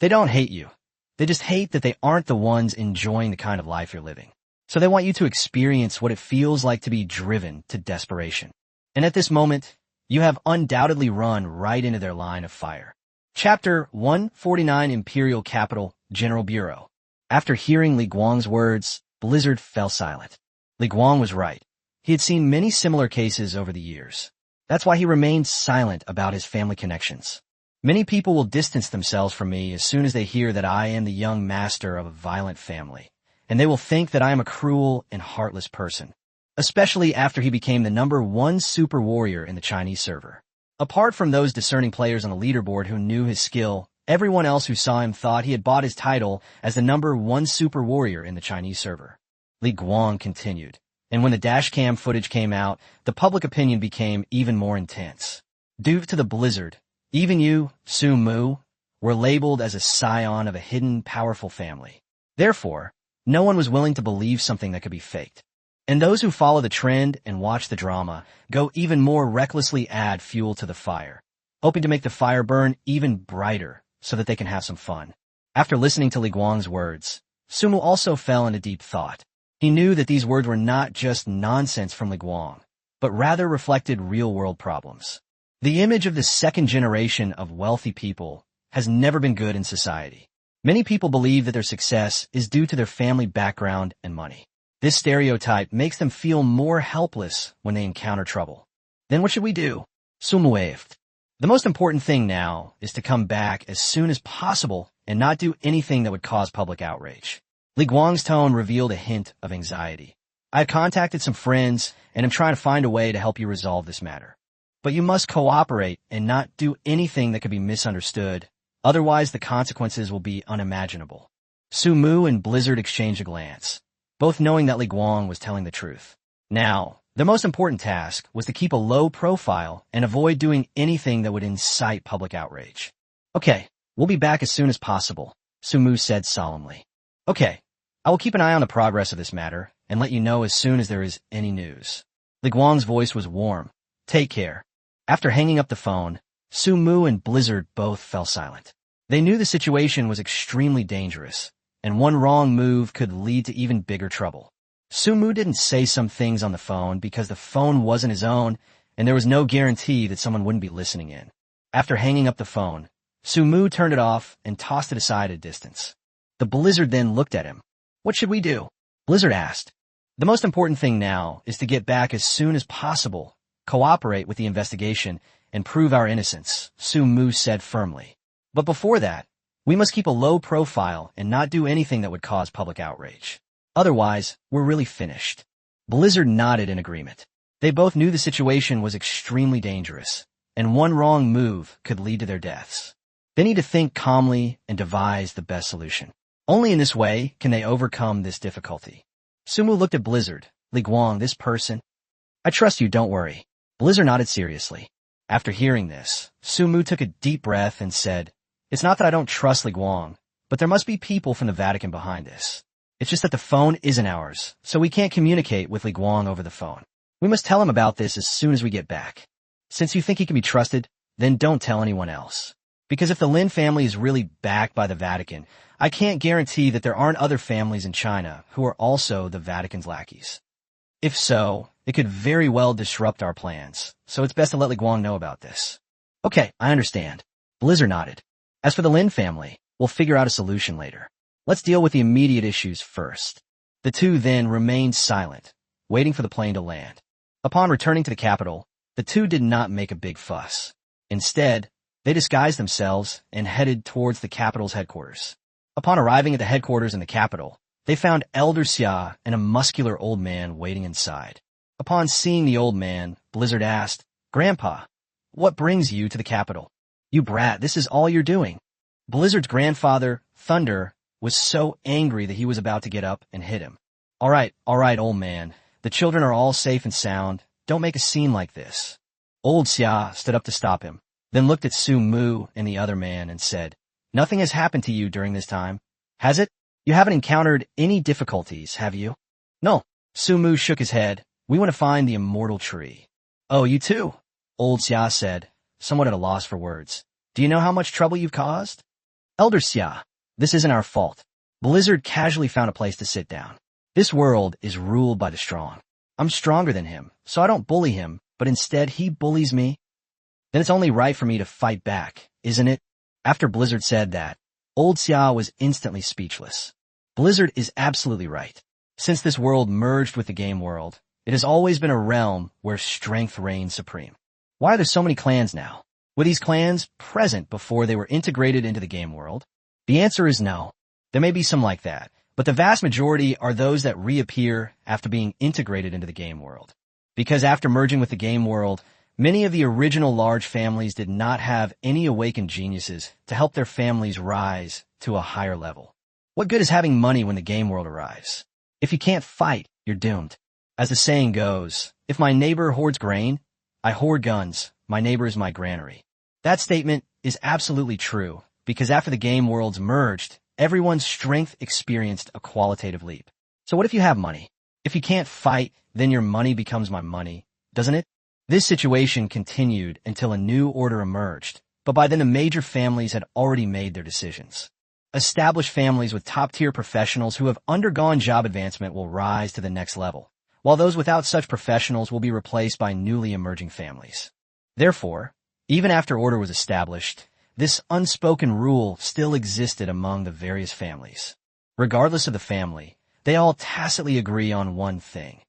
They don't hate you. They just hate that they aren't the ones enjoying the kind of life you're living. So they want you to experience what it feels like to be driven to desperation. And at this moment, you have undoubtedly run right into their line of fire. Chapter 149 Imperial Capital, General Bureau. After hearing Li Guang's words, Blizzard fell silent. Li Guang was right. He had seen many similar cases over the years. That's why he remained silent about his family connections. Many people will distance themselves from me as soon as they hear that I am the young master of a violent family, and they will think that I am a cruel and heartless person, especially after he became the #1 super warrior in the Chinese server. Apart from those discerning players on the leaderboard who knew his skill, everyone else who saw him thought he had bought his title as the #1 super warrior in the Chinese server. Li Guang continued, and when the dashcam footage came out, the public opinion became even more intense. Due to the Blizzard, even you, Su Mu, were labeled as a scion of a hidden, powerful family. Therefore, no one was willing to believe something that could be faked. And those who follow the trend and watch the drama go even more recklessly add fuel to the fire, hoping to make the fire burn even brighter so that they can have some fun. After listening to Li Guang's words, Sumu also fell into deep thought. He knew that these words were not just nonsense from Li Guang, but rather reflected real-world problems. The image of the second generation of wealthy people has never been good in society. Many people believe that their success is due to their family background and money. This stereotype makes them feel more helpless when they encounter trouble. Then what should we do? Sumu waved. The most important thing now is to come back as soon as possible and not do anything that would cause public outrage. Li Guang's tone revealed a hint of anxiety. I have contacted some friends and am trying to find a way to help you resolve this matter. But you must cooperate and not do anything that could be misunderstood. Otherwise, the consequences will be unimaginable. Su Mu and Blizzard exchanged a glance, both knowing that Li Guang was telling the truth. Now, their most important task was to keep a low profile and avoid doing anything that would incite public outrage. Okay, we'll be back as soon as possible, Su Mu said solemnly. Okay, I will keep an eye on the progress of this matter and let you know as soon as there is any news. Li Guang's voice was warm. Take care. After hanging up the phone, Su Mu and Blizzard both fell silent. They knew the situation was extremely dangerous, and one wrong move could lead to even bigger trouble. Su Mu didn't say some things on the phone because the phone wasn't his own, and there was no guarantee that someone wouldn't be listening in. After hanging up the phone, Su Mu turned it off and tossed it aside at a distance. The Blizzard then looked at him. What should we do? Blizzard asked. The most important thing now is to get back as soon as possible, cooperate with the investigation, and prove our innocence, Su Mu said firmly. But before that, we must keep a low profile and not do anything that would cause public outrage. Otherwise, we're really finished. Blizzard nodded in agreement. They both knew the situation was extremely dangerous, and one wrong move could lead to their deaths. They need to think calmly and devise the best solution. Only in this way can they overcome this difficulty. Sumu looked at Blizzard. Li Guang, this person. I trust you, don't worry. Blizzard nodded seriously. After hearing this, Sumu took a deep breath and said, It's not that I don't trust Li Guang, but there must be people from the Vatican behind this. It's just that the phone isn't ours, so we can't communicate with Li Guang over the phone. We must tell him about this as soon as we get back. Since you think he can be trusted, then don't tell anyone else. Because if the Lin family is really backed by the Vatican, I can't guarantee that there aren't other families in China who are also the Vatican's lackeys. If so, it could very well disrupt our plans, so it's best to let Li Guang know about this. Okay, I understand. Blizzard nodded. As for the Lin family, we'll figure out a solution later. Let's deal with the immediate issues first. The two then remained silent, waiting for the plane to land. Upon returning to the capital, the two did not make a big fuss. Instead, they disguised themselves and headed towards the capital's headquarters. Upon arriving at the headquarters in the capital, they found Elder Xia and a muscular old man waiting inside. Upon seeing the old man, Blizzard asked, "Grandpa, what brings you to the capital? You brat, this is all you're doing." Blizzard's grandfather, Thunder, was so angry that he was about to get up and hit him. All right, old man. The children are all safe and sound. Don't make a scene like this." Old Xia stood up to stop him, then looked at Su Mu and the other man and said, "Nothing has happened to you during this time, has it? You haven't encountered any difficulties, have you?" "No." Su Mu shook his head. "We want to find the immortal tree." "Oh, you too?" Old Xia said, somewhat at a loss for words. "Do you know how much trouble you've caused?" "Elder Xia, this isn't our fault." Blizzard casually found a place to sit down. "This world is ruled by the strong. I'm stronger than him, so I don't bully him, but instead he bullies me. Then it's only right for me to fight back, isn't it?" After Blizzard said that, Old Xia was instantly speechless. Blizzard is absolutely right. Since this world merged with the game world, it has always been a realm where strength reigns supreme. Why are there so many clans now? Were these clans present before they were integrated into the game world? The answer is no. There may be some like that, but the vast majority are those that reappear after being integrated into the game world. Because after merging with the game world, many of the original large families did not have any awakened geniuses to help their families rise to a higher level. What good is having money when the game world arrives? If you can't fight, you're doomed. As the saying goes, if my neighbor hoards grain, I hoard guns, my neighbor is my granary. That statement is absolutely true, because after the game worlds merged, everyone's strength experienced a qualitative leap. So what if you have money? If you can't fight, then your money becomes my money, doesn't it? This situation continued until a new order emerged, but by then the major families had already made their decisions. Established families with top-tier professionals who have undergone job advancement will rise to the next level, while those without such professionals will be replaced by newly emerging families. Therefore, even after order was established, this unspoken rule still existed among the various families. Regardless of the family, they all tacitly agree on one thing.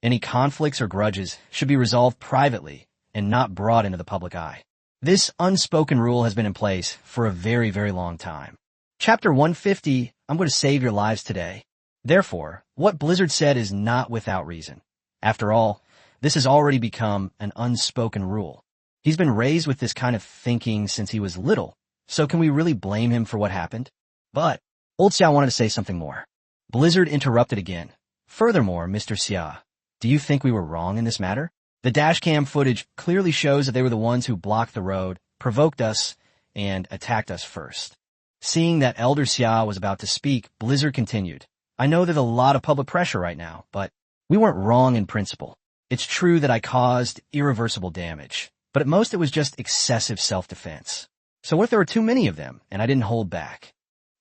Any conflicts or grudges should be resolved privately and not brought into the public eye. This unspoken rule has been in place for a very, very long time. Chapter 150, I'm going to save your lives today. Therefore, what Blizzard said is not without reason. After all, this has already become an unspoken rule. He's been raised with this kind of thinking since he was little, so can we really blame him for what happened? But Old Xia wanted to say something more. Blizzard interrupted again. "Furthermore, Mr. Xia, do you think we were wrong in this matter? The dashcam footage clearly shows that they were the ones who blocked the road, provoked us, and attacked us first." Seeing that Elder Xia was about to speak, Blizzard continued. "I know there's a lot of public pressure right now, but we weren't wrong in principle. It's true that I caused irreversible damage, but at most it was just excessive self-defense. So what if there were too many of them, and I didn't hold back?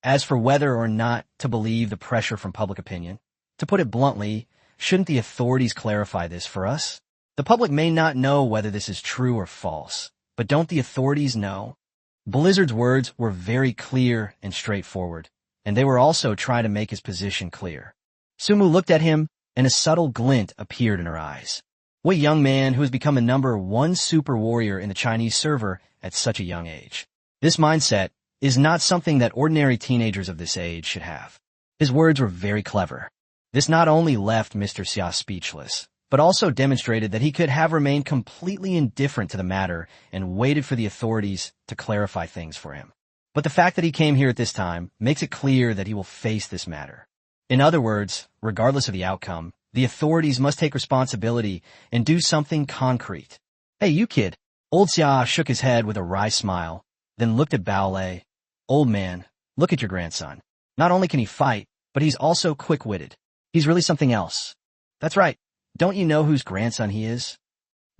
As for whether or not to believe the pressure from public opinion, to put it bluntly, shouldn't the authorities clarify this for us? The public may not know whether this is true or false, but don't the authorities know?" Blizzard's words were very clear and straightforward, and they were also trying to make his position clear. Su Mu looked at him, and a subtle glint appeared in her eyes. What young man who has become the #1 super warrior in the Chinese server at such a young age? This mindset is not something that ordinary teenagers of this age should have. His words were very clever. This not only left Mr. Xia speechless, but also demonstrated that he could have remained completely indifferent to the matter and waited for the authorities to clarify things for him. But the fact that he came here at this time makes it clear that he will face this matter. In other words, regardless of the outcome, the authorities must take responsibility and do something concrete. "Hey, you kid." Old Xia shook his head with a wry smile, then looked at Bao Lei. "Old man, look at your grandson. Not only can he fight, but he's also quick-witted. He's really something else." "That's right. Don't you know whose grandson he is?"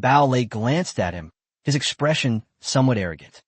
Bao Lei glanced at him, his expression somewhat arrogant.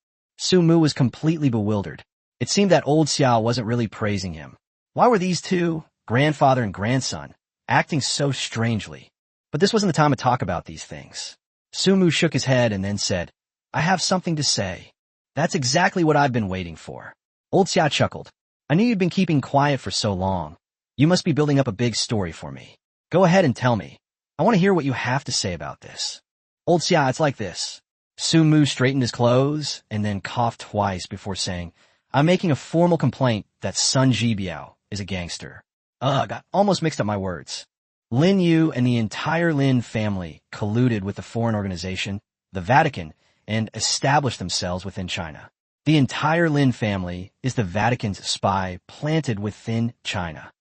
Su Mu was completely bewildered. It seemed that old Xia wasn't really praising him. Why were these two, grandfather and grandson, acting so strangely? But this wasn't the time to talk about these things. Su Mu shook his head and then said, I have something to say. That's exactly what I've been waiting for. Old Xia chuckled. I knew you'd been keeping quiet for so long. You must be building up a big story for me. Go ahead and tell me. I want to hear what you have to say about this. Old Xia, it's like this. Su Mu straightened his clothes and then coughed twice before saying, I'm making a formal complaint that Sun Jibiao is a gangster. Ugh, I almost mixed up my words. Lin Yu and the entire Lin family colluded with the foreign organization, the Vatican, and established themselves within China. The entire Lin family is the Vatican's spy planted within China.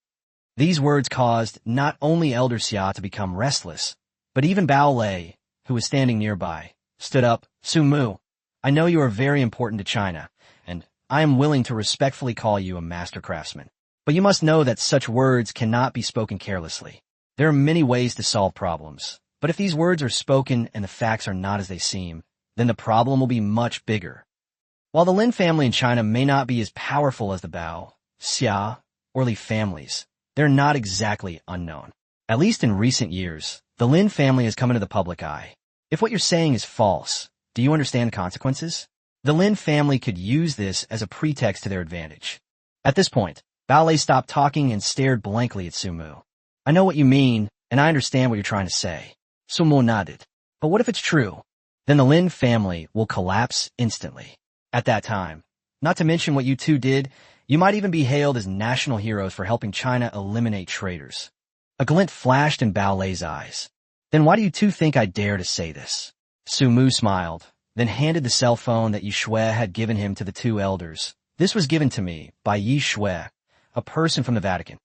These words caused not only Elder Xia to become restless, but even Bao Lei, who was standing nearby, stood up. Su Mu, I know you are very important to China, and I am willing to respectfully call you a master craftsman. But you must know that such words cannot be spoken carelessly. There are many ways to solve problems, but if these words are spoken and the facts are not as they seem, then the problem will be much bigger. While the Lin family in China may not be as powerful as the Bao, Xia, or Li families, they're not exactly unknown. At least in recent years, the Lin family has come into the public eye. If what you're saying is false, do you understand the consequences? The Lin family could use this as a pretext to their advantage. At this point, Bao Lei stopped talking and stared blankly at Su Mu. I know what you mean, and I understand what you're trying to say. Su Mu nodded. But what if it's true? Then the Lin family will collapse instantly. At that time, not to mention what you two did, you might even be hailed as national heroes for helping China eliminate traitors. A glint flashed in Bao Lei's eyes. Then why do you two think I dare to say this? Su Mu smiled, then handed the cell phone that Yi Shui had given him to the two elders. This was given to me by Yi Shui, a person from the Vatican.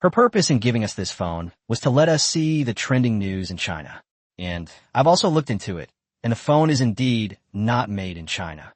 Her purpose in giving us this phone was to let us see the trending news in China. And I've also looked into it, and the phone is indeed not made in China.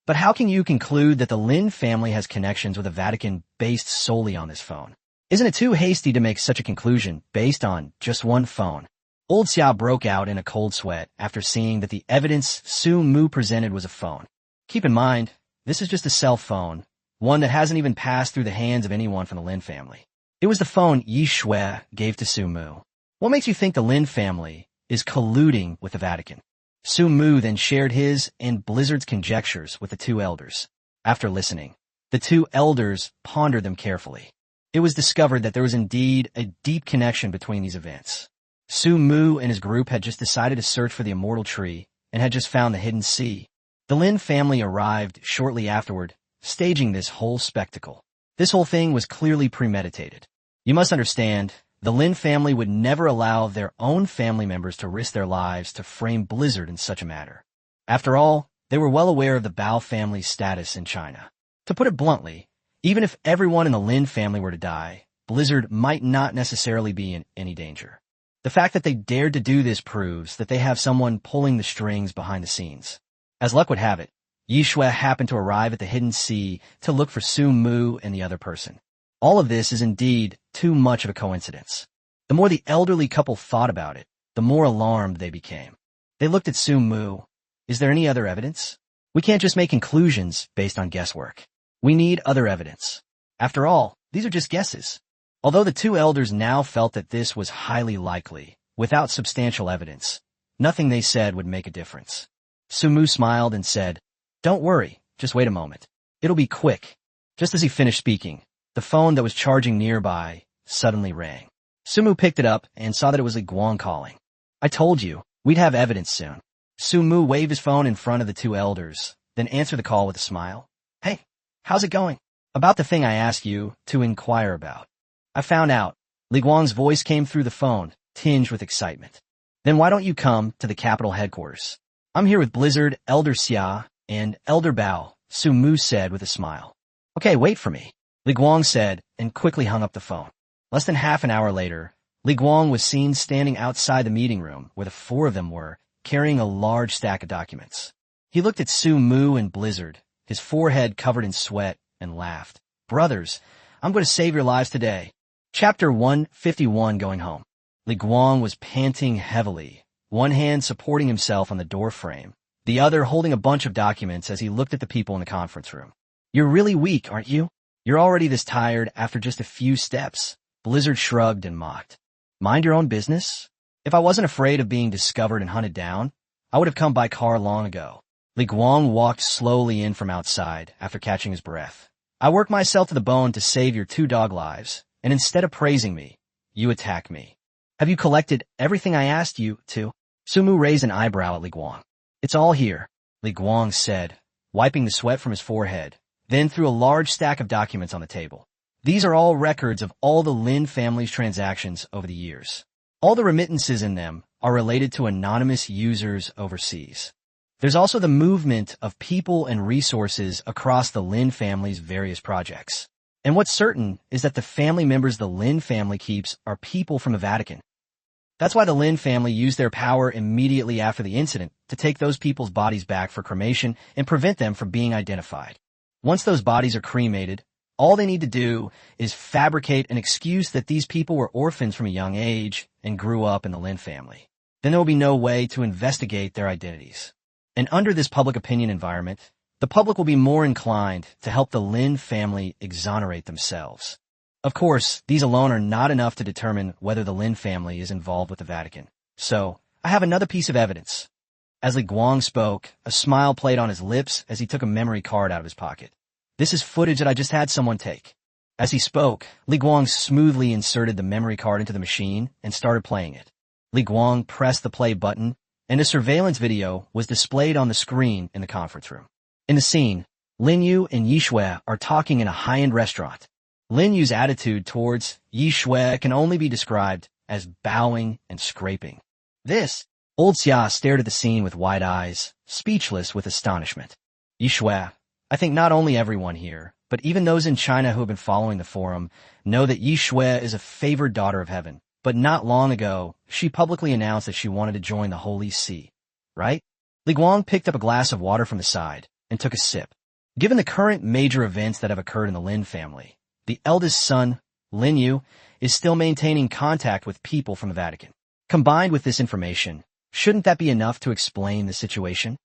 But how can you conclude that the Lin family has connections with the Vatican based solely on this phone? Isn't it too hasty to make such a conclusion based on just one phone? Old Xia broke out in a cold sweat after seeing that the evidence Su Mu presented was a phone. Keep in mind, this is just a cell phone, one that hasn't even passed through the hands of anyone from the Lin family. It was the phone Yi Shui gave to Su Mu. What makes you think the Lin family is colluding with the Vatican? Su Mu then shared his and Blizzard's conjectures with the two elders. After listening, the two elders pondered them carefully. It was discovered that there was indeed a deep connection between these events. Su Mu and his group had just decided to search for the immortal tree and had just found the hidden sea. The Lin family arrived shortly afterward, staging this whole spectacle. This whole thing was clearly premeditated. You must understand, the Lin family would never allow their own family members to risk their lives to frame Blizzard in such a matter. After all, they were well aware of the Bao family's status in China. To put it bluntly, even if everyone in the Lin family were to die, Blizzard might not necessarily be in any danger. The fact that they dared to do this proves that they have someone pulling the strings behind the scenes. As luck would have it, Yi Shui happened to arrive at the hidden sea to look for Su Mu and the other person. All of this is indeed too much of a coincidence. The more the elderly couple thought about it, the more alarmed they became. They looked at Su Mu. Is there any other evidence? We can't just make conclusions based on guesswork. We need other evidence. After all, these are just guesses. Although the two elders now felt that this was highly likely, without substantial evidence, nothing they said would make a difference. Su Mu smiled and said, Don't worry, just wait a moment. It'll be quick. Just as he finished speaking, the phone that was charging nearby suddenly rang. Su Mu picked it up and saw that it was Li Guang calling. I told you, we'd have evidence soon. Su Mu waved his phone in front of the two elders, then answered the call with a smile. Hey, how's it going? About the thing I asked you to inquire about. I found out. Li Guang's voice came through the phone, tinged with excitement. Then why don't you come to the capital headquarters? I'm here with Blizzard, Elder Xia, and Elder Bao, Su Mu said with a smile. Okay, wait for me, Li Guang said, and quickly hung up the phone. Less than half an hour later, Li Guang was seen standing outside the meeting room where the four of them were, carrying a large stack of documents. He looked at Su Mu and Blizzard, his forehead covered in sweat, and laughed. Brothers, I'm going to save your lives today. Chapter 151, Going Home. Li Guang was panting heavily, one hand supporting himself on the door frame, the other holding a bunch of documents as he looked at the people in the conference room. You're really weak, aren't you? You're already this tired after just a few steps. Blizzard shrugged and mocked. Mind your own business? If I wasn't afraid of being discovered and hunted down, I would have come by car long ago. Li Guang walked slowly in from outside after catching his breath. I worked myself to the bone to save your 2 dog lives, and instead of praising me, you attack me. Have you collected everything I asked you to? Sumu raised an eyebrow at Li Guang. It's all here, Li Guang said, wiping the sweat from his forehead, then threw a large stack of documents on the table. These are all records of all the Lin family's transactions over the years. All the remittances in them are related to anonymous users overseas. There's also the movement of people and resources across the Lin family's various projects. And what's certain is that the family members the Lin family keeps are people from the Vatican. That's why the Lin family used their power immediately after the incident to take those people's bodies back for cremation and prevent them from being identified. Once those bodies are cremated, all they need to do is fabricate an excuse that these people were orphans from a young age and grew up in the Lin family. Then there will be no way to investigate their identities. And under this public opinion environment, the public will be more inclined to help the Lin family exonerate themselves. Of course, these alone are not enough to determine whether the Lin family is involved with the Vatican. So, I have another piece of evidence. As Li Guang spoke, a smile played on his lips as he took a memory card out of his pocket. This is footage that I just had someone take. As he spoke, Li Guang smoothly inserted the memory card into the machine and started playing it. Li Guang pressed the play button, and a surveillance video was displayed on the screen in the conference room. In the scene, Lin Yu and Yi Shui are talking in a high-end restaurant. Lin Yu's attitude towards Yi Shui can only be described as bowing and scraping. Old Xia stared at the scene with wide eyes, speechless with astonishment. Yi Shui, I think not only everyone here, but even those in China who have been following the forum, know that Yi Shui is a favored daughter of heaven. But not long ago, she publicly announced that she wanted to join the Holy See. Right? Li Guang picked up a glass of water from the side and took a sip. Given the current major events that have occurred in the Lin family, the eldest son, Lin Yu, is still maintaining contact with people from the Vatican. Combined with this information, shouldn't that be enough to explain the situation?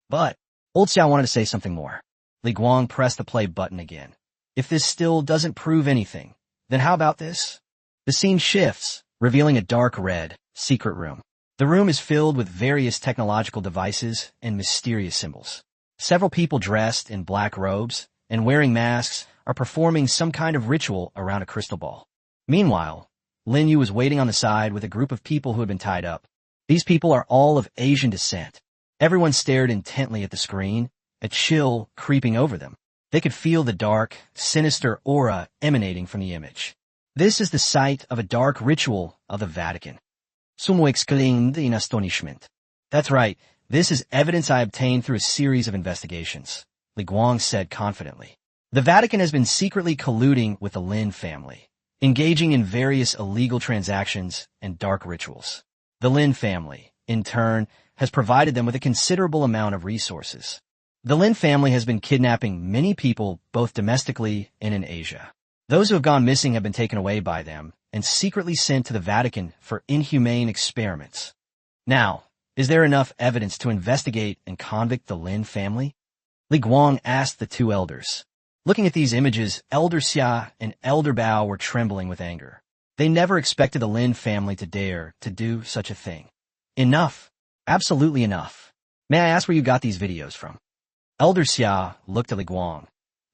But Old Xiao wanted to say something more. Li Guang pressed the play button again. If this still doesn't prove anything, then how about this? The scene shifts, revealing a dark red, secret room. The room is filled with various technological devices and mysterious symbols. Several people dressed in black robes and wearing masks are performing some kind of ritual around a crystal ball. Meanwhile, Lin Yu was waiting on the side with a group of people who had been tied up. These people are all of Asian descent. Everyone stared intently at the screen, a chill creeping over them. They could feel the dark, sinister aura emanating from the image. This is the site of a dark ritual of the Vatican. Sumo exclaimed in astonishment. That's right, this is evidence I obtained through a series of investigations, Li Guang said confidently. The Vatican has been secretly colluding with the Lin family, engaging in various illegal transactions and dark rituals. The Lin family, in turn, has provided them with a considerable amount of resources. The Lin family has been kidnapping many people both domestically and in Asia. Those who have gone missing have been taken away by them and secretly sent to the Vatican for inhumane experiments. Now, is there enough evidence to investigate and convict the Lin family? Li Guang asked the 2 elders. Looking at these images, Elder Xia and Elder Bao were trembling with anger. They never expected the Lin family to dare to do such a thing. Enough. Absolutely enough. May I ask where you got these videos from? Elder Xia looked at Li Guang.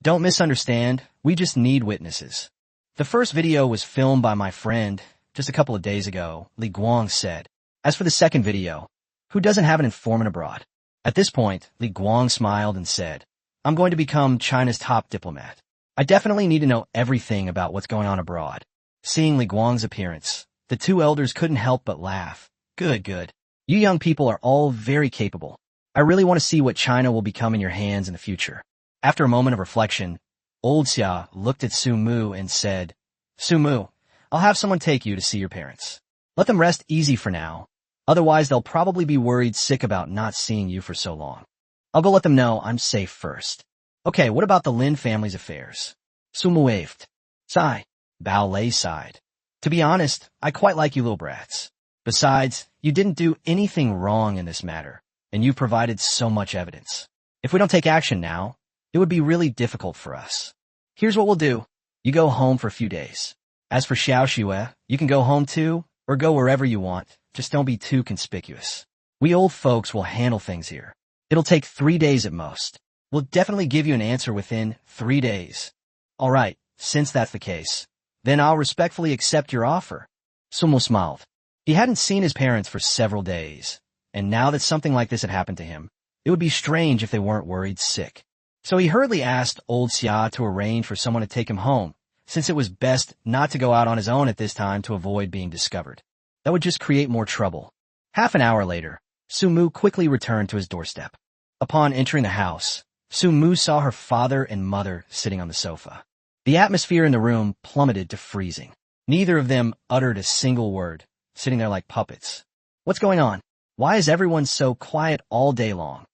Don't misunderstand, we just need witnesses. The first video was filmed by my friend just a couple of days ago, Li Guang said. As for the second video, who doesn't have an informant abroad? At this point, Li Guang smiled and said, I'm going to become China's top diplomat. I definitely need to know everything about what's going on abroad. Seeing Li Guang's appearance, the 2 elders couldn't help but laugh. Good. You young people are all very capable. I really want to see what China will become in your hands in the future. After a moment of reflection, Old Xia looked at Su Mu and said, Su Mu, I'll have someone take you to see your parents. Let them rest easy for now. Otherwise, they'll probably be worried sick about not seeing you for so long. I'll go let them know I'm safe first. Okay, what about the Lin family's affairs? Su Mu waved. Sigh. Bao Lei sighed. To be honest, I quite like you little brats. Besides, you didn't do anything wrong in this matter. and you've provided so much evidence. If we don't take action now, it would be really difficult for us. Here's what we'll do. You go home for a few days. As for Xiaoxue, you can go home too, or go wherever you want. Just don't be too conspicuous. We old folks will handle things here. It'll take 3 days at most. We'll definitely give you an answer within 3 days. All right, since that's the case, then I'll respectfully accept your offer. Sumo smiled. He hadn't seen his parents for several days, and now that something like this had happened to him, it would be strange if they weren't worried sick. So he hurriedly asked old Xia to arrange for someone to take him home, since it was best not to go out on his own at this time to avoid being discovered. That would just create more trouble. Half an hour later, Su Mu quickly returned to his doorstep. Upon entering the house, Su Mu saw her father and mother sitting on the sofa. The atmosphere in the room plummeted to freezing. Neither of them uttered a single word, sitting there like puppets. What's going on? Why is everyone so quiet all day long?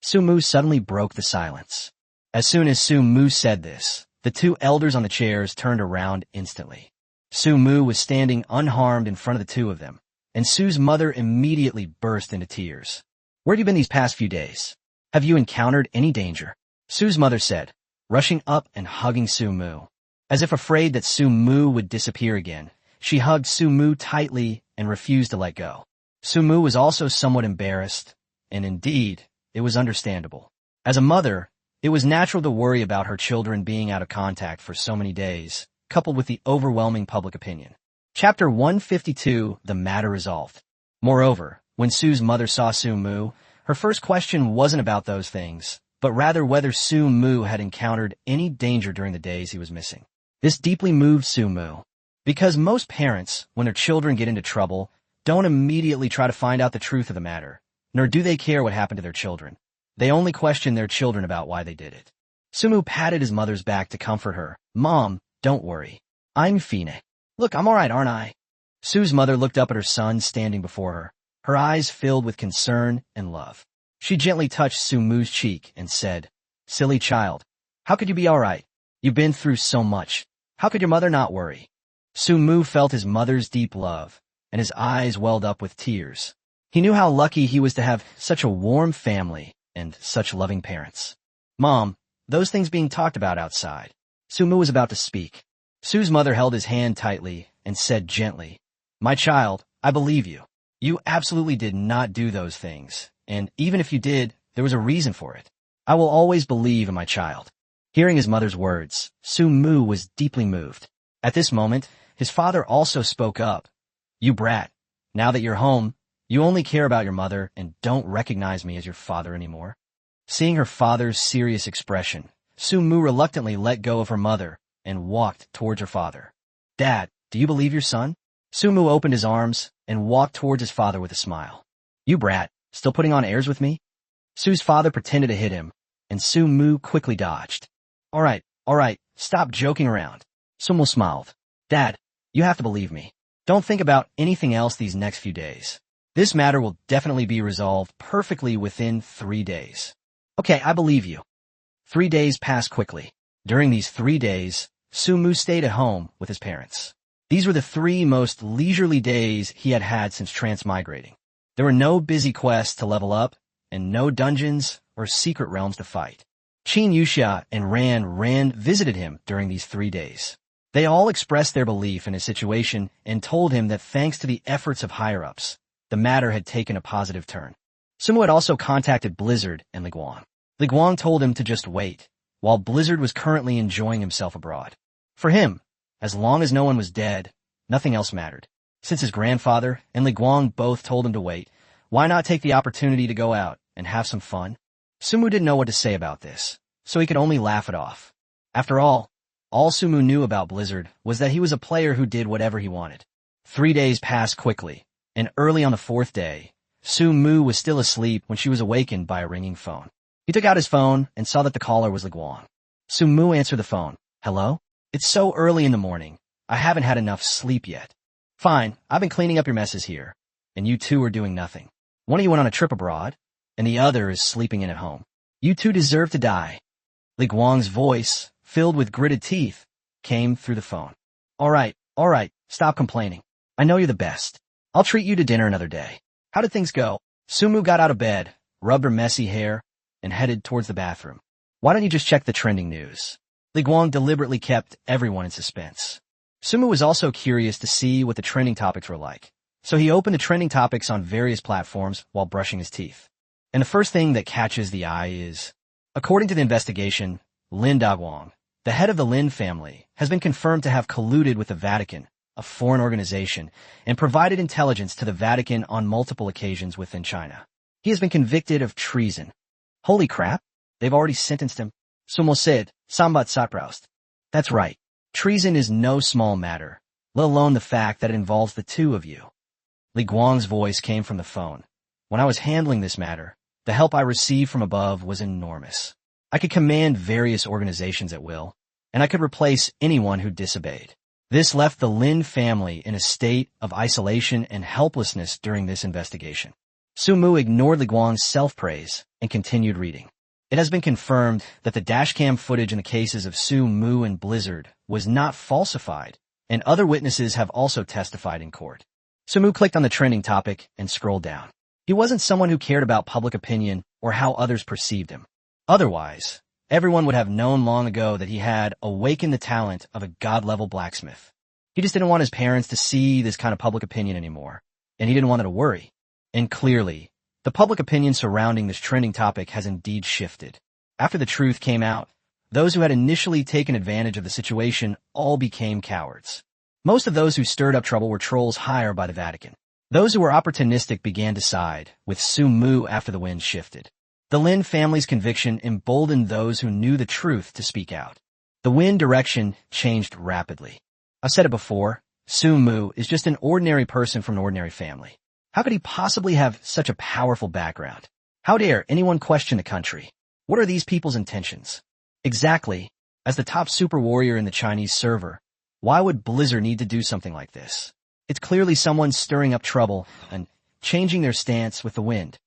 Su Mu suddenly broke the silence. As soon as Su Mu said this, the two elders on the chairs turned around instantly. Su Mu was standing unharmed in front of the two of them, and Su's mother immediately burst into tears. Where have you been these past few days? Have you encountered any danger? Su's mother said, rushing up and hugging Su Mu. As if afraid that Su Mu would disappear again, she hugged Su Mu tightly and refused to let go. Su Mu was also somewhat embarrassed, and indeed, it was understandable. As a mother, it was natural to worry about her children being out of contact for so many days, coupled with the overwhelming public opinion. Chapter 152, The Matter Resolved. Moreover, when Su's mother saw Su Mu, her first question wasn't about those things, but rather whether Su Mu had encountered any danger during the days he was missing. This deeply moved Su Mu, because most parents, when their children get into trouble, don't immediately try to find out the truth of the matter, nor do they care what happened to their children. They only question their children about why they did it. Su Mu patted his mother's back to comfort her. Mom, don't worry. I'm Fine. Look, I'm all right, aren't I? Su's mother looked up at her son standing before her, her eyes filled with concern and love. She gently touched Su Mu's cheek and said, Silly child, how could you be all right? You've been through so much. How could your mother not worry? Su Mu felt his mother's deep love, and his eyes welled up with tears. He knew how lucky he was to have such a warm family and such loving parents. Mom, those things being talked about outside. Su Mu was about to speak. Su's mother held his hand tightly and said gently, My child, I believe you. You absolutely did not do those things, and even if you did, there was a reason for it. I will always believe in my child. Hearing his mother's words, Su Mu was deeply moved. At this moment, his father also spoke up. You brat, now that you're home, you only care about your mother and don't recognize me as your father anymore. Seeing her father's serious expression, Su Mu reluctantly let go of her mother and walked towards her father. Dad, do you believe your son? Su Mu opened his arms and walked towards his father with a smile. You brat, still putting on airs with me? Su's father pretended to hit him, and Su Mu quickly dodged. All right, stop joking around. Su Mu smiled. Dad, you have to believe me. Don't think about anything else these next few days. This matter will definitely be resolved perfectly within 3 days. Okay, I believe you. 3 days passed quickly. During these 3 days, Su Mu stayed at home with his parents. These were the 3 most leisurely days he had had since transmigrating. There were no busy quests to level up, and no dungeons or secret realms to fight. Qin Yuxia and Ran visited him during these 3 days. They all expressed their belief in his situation and told him that thanks to the efforts of higher-ups, the matter had taken a positive turn. Su Mu had also contacted Blizzard and Li Guang. Li Guang told him to just wait, while Blizzard was currently enjoying himself abroad. For him, as long as no one was dead, nothing else mattered. Since his grandfather and Li Guang both told him to wait, why not take the opportunity to go out and have some fun? Su Mu didn't know what to say about this, so he could only laugh it off. After all Su Mu knew about Blizzard was that he was a player who did whatever he wanted. 3 days passed quickly, and early on the 4th day, Su Mu was still asleep when she was awakened by a ringing phone. He took out his phone and saw that the caller was Li Guang. Su Mu answered the phone. Hello? It's so early in the morning. I haven't had enough sleep yet. Fine, I've been cleaning up your messes here, and you two are doing nothing. One of you went on a trip abroad, and the other is sleeping in at home. You two deserve to die. Li Guang's voice, filled with gritted teeth, came through the phone. All right, stop complaining. I know you're the best. I'll treat you to dinner another day. How did things go? Su Mu got out of bed, rubbed her messy hair, and headed towards the bathroom. Why don't you just check the trending news? Li Guang deliberately kept everyone in suspense. Sumu was also curious to see what the trending topics were like, so he opened the trending topics on various platforms while brushing his teeth. And the first thing that catches the eye is, according to the investigation, Lin Daguang, the head of the Lin family, has been confirmed to have colluded with the Vatican, a foreign organization, and provided intelligence to the Vatican on multiple occasions within China. He has been convicted of treason. Holy crap, they've already sentenced him. Sumo said, Sambat Satraust. That's right. Treason is no small matter, let alone the fact that it involves the two of you. Li Guang's voice came from the phone. When I was handling this matter, the help I received from above was enormous. I could command various organizations at will, and I could replace anyone who disobeyed. This left the Lin family in a state of isolation and helplessness during this investigation. Sumu ignored Li Guang's self-praise and continued reading. It has been confirmed that the dashcam footage in the cases of Sumu and Blizzard was not falsified, and other witnesses have also testified in court. Sumu clicked on the trending topic and scrolled down. He wasn't someone who cared about public opinion or how others perceived him. Otherwise, everyone would have known long ago that he had awakened the talent of a god-level blacksmith. He just didn't want his parents to see this kind of public opinion anymore, and he didn't want them to worry. And clearly, the public opinion surrounding this trending topic has indeed shifted. After the truth came out, those who had initially taken advantage of the situation all became cowards. Most of those who stirred up trouble were trolls hired by the Vatican. Those who were opportunistic began to side with Sumu after the wind shifted. The Lin family's conviction emboldened those who knew the truth to speak out. The wind direction changed rapidly. I've said it before, Sumu is just an ordinary person from an ordinary family. How could he possibly have such a powerful background? How dare anyone question the country? What are these people's intentions? Exactly, as the top super warrior in the Chinese server, why would Blizzard need to do something like this? It's clearly someone stirring up trouble and changing their stance with the wind.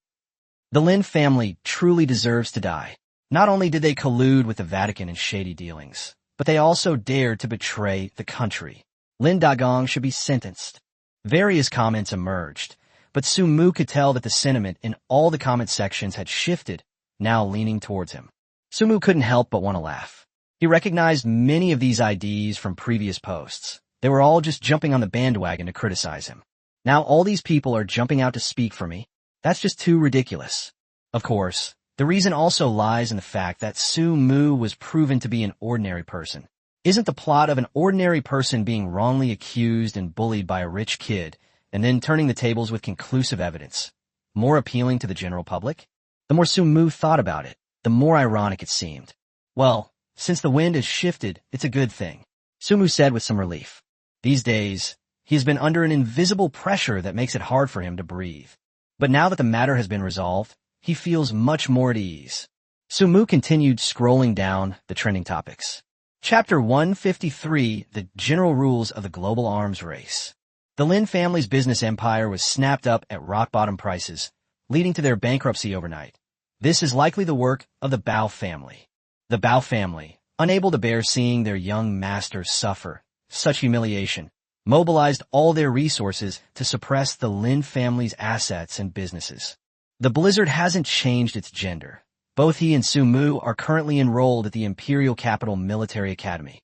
The Lin family truly deserves to die. Not only did they collude with the Vatican in shady dealings, but they also dared to betray the country. Lin Daguang should be sentenced. Various comments emerged, but Sumu could tell that the sentiment in all the comment sections had shifted, now leaning towards him. Sumu couldn't help but want to laugh. He recognized many of these IDs from previous posts. They were all just jumping on the bandwagon to criticize him. Now all these people are jumping out to speak for me. That's just too ridiculous. Of course, the reason also lies in the fact that Sumu was proven to be an ordinary person. Isn't the plot of an ordinary person being wrongly accused and bullied by a rich kid and then turning the tables with conclusive evidence more appealing to the general public? The more Sumu thought about it, the more ironic it seemed. Well, since the wind has shifted, it's a good thing, Sumu said with some relief. These days, he has been under an invisible pressure that makes it hard for him to breathe. But now that the matter has been resolved, he feels much more at ease. Sumu continued scrolling down the trending topics. Chapter 153, The General Rules of the Global Arms Race. The Lin family's business empire was snapped up at rock-bottom prices, leading to their bankruptcy overnight. This is likely the work of the Bao family. The Bao family, unable to bear seeing their young master suffer such humiliation, mobilized all their resources to suppress the Lin family's assets and businesses. The Blizzard hasn't changed its gender. Both he and Sumu are currently enrolled at the Imperial Capital Military Academy.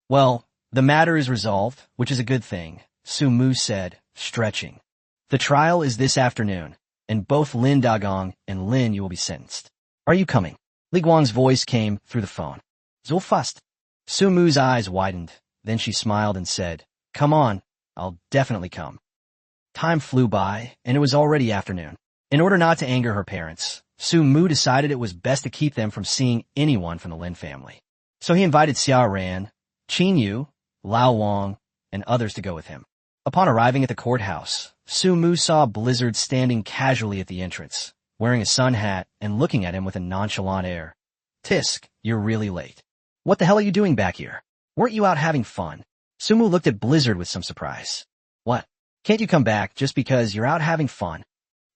Well, the matter is resolved, which is a good thing, Sumu said, stretching. The trial is this afternoon, and both Lin Daguang and Lin you will be sentenced. Are you coming? Li Guang's voice came through the phone. So fast. Sumu's eyes widened, then she smiled and said, Come on, I'll definitely come. Time flew by, and it was already afternoon. In order not to anger her parents, Sumu decided it was best to keep them from seeing anyone from the Lin family. So he invited Xia Ran, Qin Yu, Lao Wang, and others to go with him. Upon arriving at the courthouse, Sumu saw Blizzard standing casually at the entrance, wearing a sun hat and looking at him with a nonchalant air. Tisk, you're really late. What the hell are you doing back here? Weren't you out having fun? Sumu looked at Blizzard with some surprise. What? Can't you come back just because you're out having fun?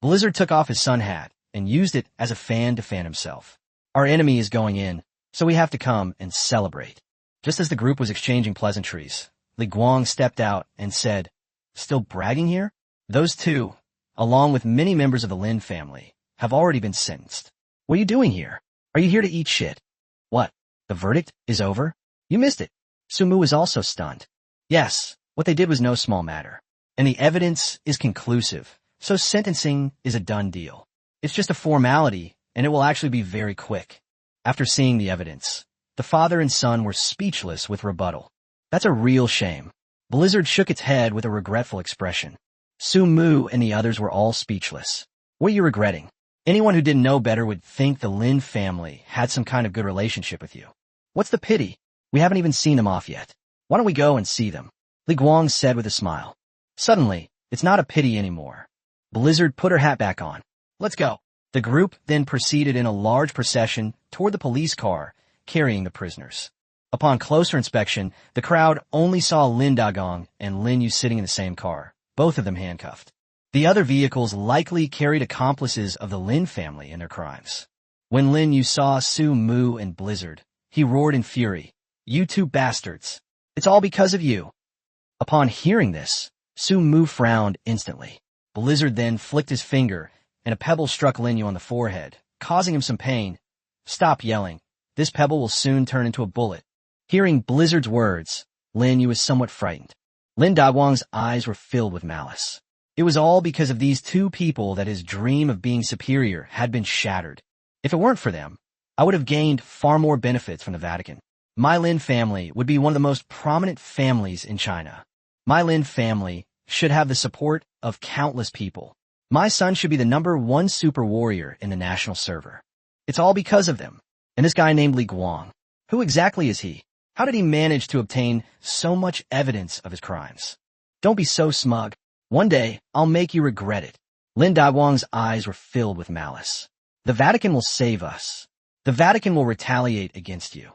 Blizzard took off his sun hat and used it as a fan to fan himself. Our enemy is going in, so we have to come and celebrate. Just as the group was exchanging pleasantries, Li Guang stepped out and said, Still bragging here? Those two, along with many members of the Lin family, have already been sentenced. What are you doing here? Are you here to eat shit? What? The verdict is over? You missed it. Sumu is also stunned. Yes, what they did was no small matter. And the evidence is conclusive, so sentencing is a done deal. It's just a formality, and it will actually be very quick. After seeing the evidence, the father and son were speechless with rebuttal. That's a real shame. Blizzard shook its head with a regretful expression. Sumu and the others were all speechless. What are you regretting? Anyone who didn't know better would think the Lin family had some kind of good relationship with you. What's the pity? We haven't even seen them off yet. Why don't we go and see them? Li Guang said with a smile. Suddenly, it's not a pity anymore. Blizzard put her hat back on. Let's go. The group then proceeded in a large procession toward the police car, carrying the prisoners. Upon closer inspection, the crowd only saw Lin Dagong and Lin Yu sitting in the same car, both of them handcuffed. The other vehicles likely carried accomplices of the Lin family in their crimes. When Lin Yu saw Sumu and Blizzard, he roared in fury. You two bastards. It's all because of you. Upon hearing this, Sumu frowned instantly. Blizzard then flicked his finger, and a pebble struck Lin Yu on the forehead, causing him some pain. Stop yelling. This pebble will soon turn into a bullet. Hearing Blizzard's words, Lin Yu was somewhat frightened. Lin Dawang's eyes were filled with malice. It was all because of these two people that his dream of being superior had been shattered. If it weren't for them, I would have gained far more benefits from the Vatican. My Lin family would be one of the most prominent families in China. My Lin family should have the support of countless people. My son should be the #1 super warrior in the national server. It's all because of them. And this guy named Li Guang. Who exactly is he? How did he manage to obtain so much evidence of his crimes? Don't be so smug. One day, I'll make you regret it. Lin Dawang's eyes were filled with malice. The Vatican will save us. The Vatican will retaliate against you.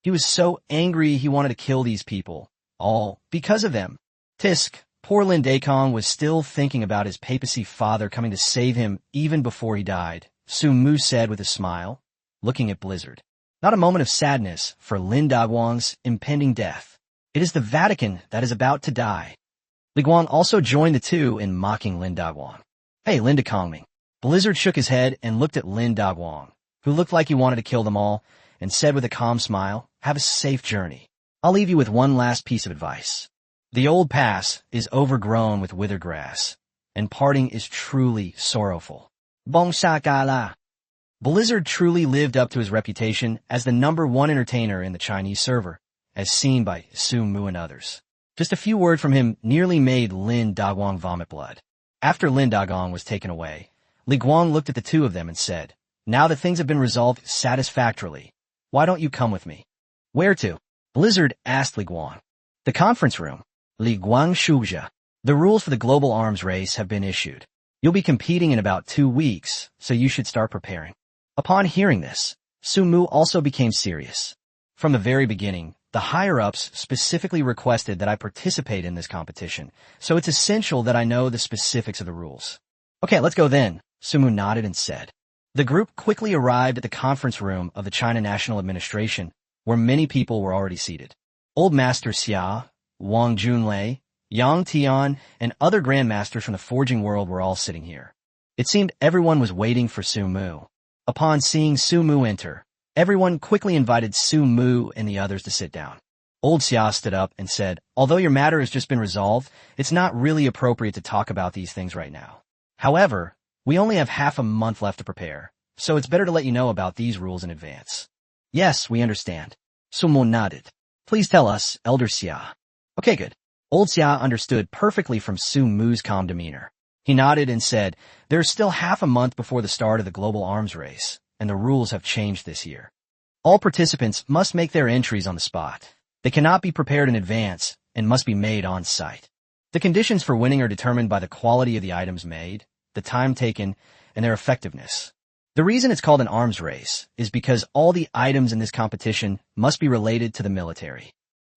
He was so angry he wanted to kill these people. All because of them. Tisk, poor Lin Dacong was still thinking about his papacy father coming to save him even before he died. Sumu said with a smile, looking at Blizzard. Not a moment of sadness for Lin Dawang's impending death. It is the Vatican that is about to die. Li Guang also joined the two in mocking Lin Dawang. Hey, Lin Dacongming. Blizzard shook his head and looked at Lin Dawang, who looked like he wanted to kill them all, and said with a calm smile, have a safe journey. I'll leave you with one last piece of advice. The old pass is overgrown with withered grass, and parting is truly sorrowful. Bong Shakala. Blizzard truly lived up to his reputation as the #1 entertainer in the Chinese server, as seen by Sumu and others. Just a few words from him nearly made Lin Dawang vomit blood. After Lin Dagong was taken away, Li Guang looked at the two of them and said, now that things have been resolved satisfactorily, why don't you come with me? Where to? Blizzard asked Li Guang. The conference room. Li Guang Shuzha. The rules for the global arms race have been issued. You'll be competing in about 2 weeks, so you should start preparing. Upon hearing this, Sumu also became serious. From the very beginning, the higher-ups specifically requested that I participate in this competition, so it's essential that I know the specifics of the rules. Okay, let's go then, Sumu nodded and said. The group quickly arrived at the conference room of the China National Administration, where many people were already seated. Old Master Xia, Wang Junlei, Yang Tian, and other grandmasters from the forging world were all sitting here. It seemed everyone was waiting for Sumu. Upon seeing Sumu enter, everyone quickly invited Sumu and the others to sit down. Old Xia stood up and said, although your matter has just been resolved, it's not really appropriate to talk about these things right now. However, we only have half a month left to prepare, so it's better to let you know about these rules in advance. Yes, we understand. Sumu nodded. Please tell us, Elder Xia. Okay, good. Old Xia understood perfectly from Sumu's calm demeanor. He nodded and said, there's still half a month before the start of the global arms race, and the rules have changed this year. All participants must make their entries on the spot. They cannot be prepared in advance and must be made on site. The conditions for winning are determined by the quality of the items made, the time taken, and their effectiveness. The reason it's called an arms race is because all the items in this competition must be related to the military.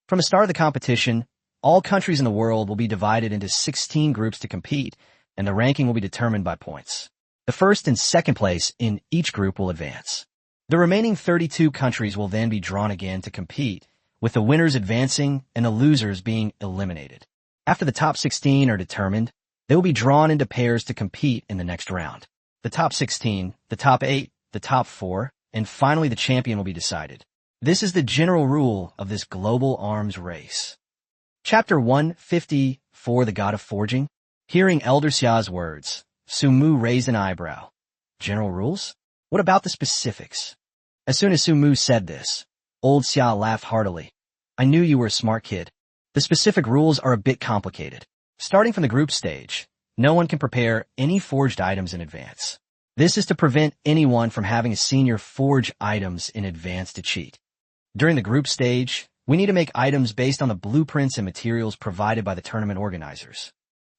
From the start of the competition, all countries in the world will be divided into 16 groups to compete, and the ranking will be determined by points. The first and second place in each group will advance. The remaining 32 countries will then be drawn again to compete, with the winners advancing and the losers being eliminated. After the top 16 are determined, they will be drawn into pairs to compete in the next round. The top 16, the top 8, the top 4, and finally the champion will be decided. This is the general rule of this global arms race. Chapter 154, The God of Forging. Hearing Elder Xia's words, Su Mu raised an eyebrow. General rules? What about the specifics? As soon as Su Mu said this, old Xia laughed heartily. I knew you were a smart kid. The specific rules are a bit complicated. Starting from the group stage, no one can prepare any forged items in advance. This is to prevent anyone from having a senior forge items in advance to cheat. During the group stage, we need to make items based on the blueprints and materials provided by the tournament organizers.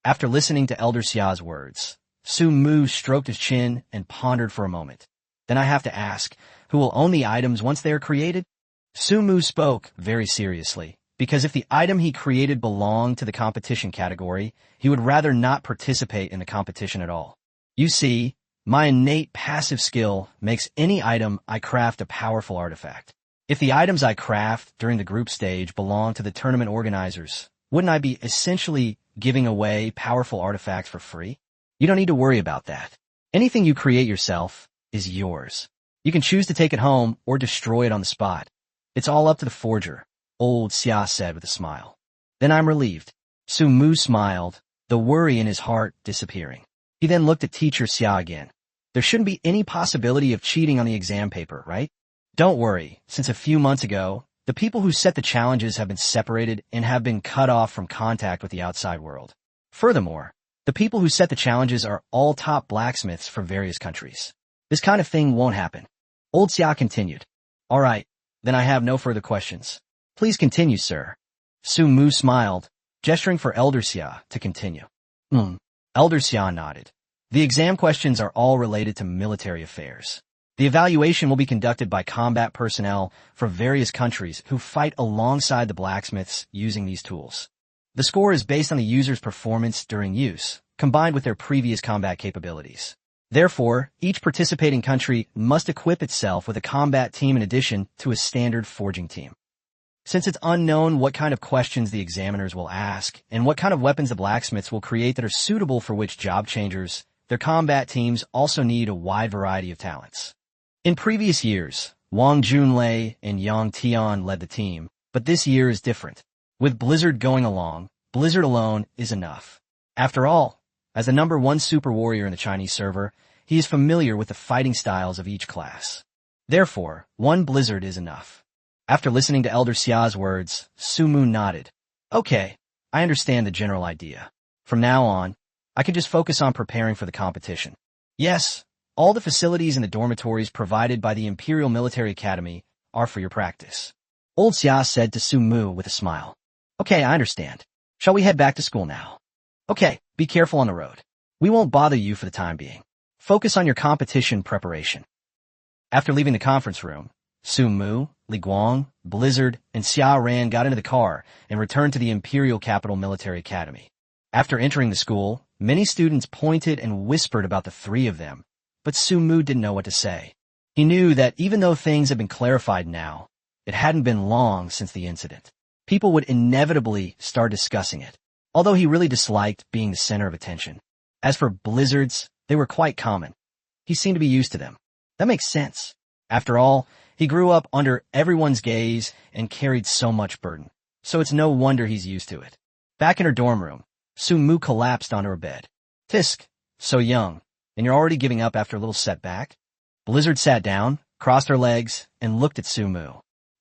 After listening to Elder Xia's words, Su Mu stroked his chin and pondered for a moment. Then I have to ask, who will own the items once they are created? Su Mu spoke very seriously, because if the item he created belonged to the competition category, he would rather not participate in the competition at all. You see, my innate passive skill makes any item I craft a powerful artifact. If the items I craft during the group stage belong to the tournament organizers, wouldn't I be essentially giving away powerful artifacts for free? You don't need to worry about that. Anything you create yourself is yours. You can choose to take it home or destroy it on the spot. It's all up to the forger, old Xia said with a smile. Then I'm relieved. Su Mu smiled, the worry in his heart disappearing. He then looked at teacher Xia again. There shouldn't be any possibility of cheating on the exam paper, right? Don't worry, since a few months ago, the people who set the challenges have been separated and have been cut off from contact with the outside world. Furthermore, the people who set the challenges are all top blacksmiths from various countries. This kind of thing won't happen. Old Xia continued. All right, then I have no further questions. Please continue, sir. Su Mu smiled, gesturing for Elder Xia to continue. Elder Xia nodded. The exam questions are all related to military affairs. The evaluation will be conducted by combat personnel from various countries who fight alongside the blacksmiths using these tools. The score is based on the user's performance during use, combined with their previous combat capabilities. Therefore, each participating country must equip itself with a combat team in addition to a standard forging team. Since it's unknown what kind of questions the examiners will ask and what kind of weapons the blacksmiths will create that are suitable for which job changers, their combat teams also need a wide variety of talents. In previous years, Wang Junlei and Yang Tian led the team, but this year is different. With Blizzard going along, Blizzard alone is enough. After all, as the number 1 super warrior in the Chinese server, he is familiar with the fighting styles of each class. Therefore, 1 Blizzard is enough. After listening to Elder Xia's words, Su Mu nodded. Okay, I understand the general idea. From now on, I can just focus on preparing for the competition. Yes, all the facilities in the dormitories provided by the Imperial Military Academy are for your practice. Old Xia said to Su Mu with a smile. Okay, I understand. Shall we head back to school now? Okay, be careful on the road. We won't bother you for the time being. Focus on your competition preparation. After leaving the conference room, Su Mu, Li Guang, Blizzard, and Xia Ran got into the car and returned to the Imperial Capital Military Academy. After entering the school, many students pointed and whispered about the 3 of them, but Su Mu didn't know what to say. He knew that even though things had been clarified now, it hadn't been long since the incident. People would inevitably start discussing it, although he really disliked being the center of attention. As for blizzards, they were quite common. He seemed to be used to them. That makes sense. After all, he grew up under everyone's gaze and carried so much burden, so it's no wonder he's used to it. Back in her dorm room, Su Mu collapsed onto her bed. Tisk, so young, and you're already giving up after a little setback? Blizzard sat down, crossed her legs, and looked at Su Mu.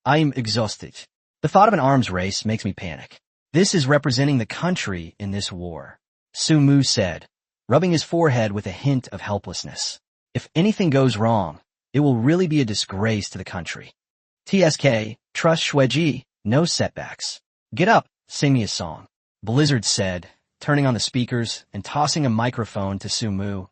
I am exhausted. The thought of an arms race makes me panic. This is representing the country in this war, Su Mu said, rubbing his forehead with a hint of helplessness. If anything goes wrong, it will really be a disgrace to the country. TSK, trust Xueji, no setbacks. Get up, sing me a song, Blizzard said, turning on the speakers and tossing a microphone to Su Mu.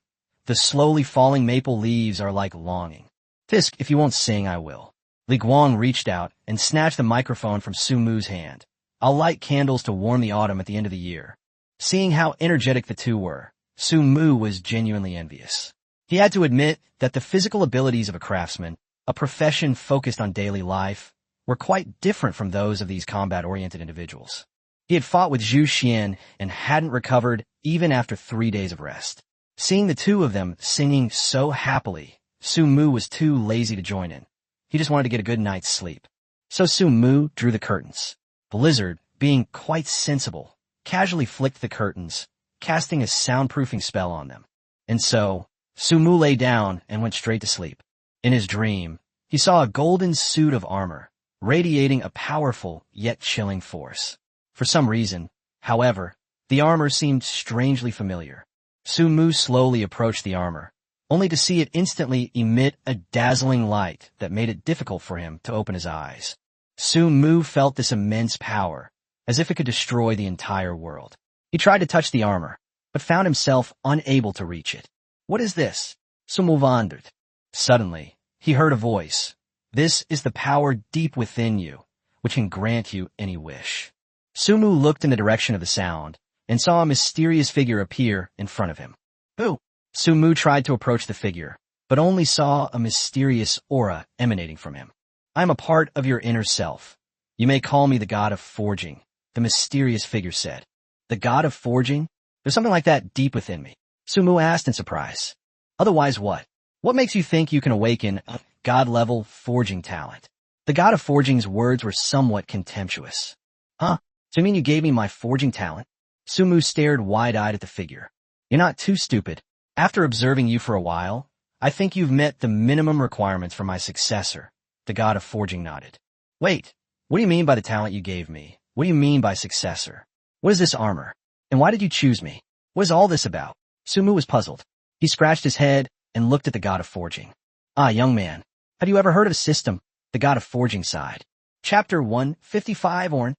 The slowly falling maple leaves are like longing. Fisk, if you won't sing, I will. Li Guang reached out and snatched the microphone from Su Mu's hand. I'll light candles to warm the autumn at the end of the year. Seeing how energetic the two were, Su Mu was genuinely envious. He had to admit that the physical abilities of a craftsman, a profession focused on daily life, were quite different from those of these combat-oriented individuals. He had fought with Zhu Xian and hadn't recovered even after 3 days of rest. Seeing the two of them singing so happily, Su Mu was too lazy to join in. He just wanted to get a good night's sleep. So Su Mu drew the curtains. Blizzard, being quite sensible, casually flicked the curtains, casting a soundproofing spell on them. And so, Su Mu lay down and went straight to sleep. In his dream, he saw a golden suit of armor, radiating a powerful yet chilling force. For some reason, however, the armor seemed strangely familiar. Su Mu slowly approached the armor, only to see it instantly emit a dazzling light that made it difficult for him to open his eyes. Su Mu felt this immense power, as if it could destroy the entire world. He tried to touch the armor, but found himself unable to reach it. "What is this?" Su Mu wondered. Suddenly, he heard a voice. "This is the power deep within you, which can grant you any wish." Su Mu looked in the direction of the sound, and saw a mysterious figure appear in front of him. "Who?" Su Mu tried to approach the figure, but only saw a mysterious aura emanating from him. "I am a part of your inner self. You may call me the god of forging," the mysterious figure said. "The god of forging? There's something like that deep within me," Su Mu asked in surprise. "Otherwise what? What makes you think you can awaken a god-level forging talent?" The god of forging's words were somewhat contemptuous. "Huh? So you mean you gave me my forging talent?" Su Mu stared wide-eyed at the figure. "You're not too stupid. After observing you for a while, I think you've met the minimum requirements for my successor." The god of forging nodded. "Wait, what do you mean by the talent you gave me? What do you mean by successor? What is this armor? And why did you choose me? What is all this about?" Su Mu was puzzled. He scratched his head and looked at the god of forging. "Ah, young man, have you ever heard of a system?" The god of forging sighed. Chapter 155 Orn.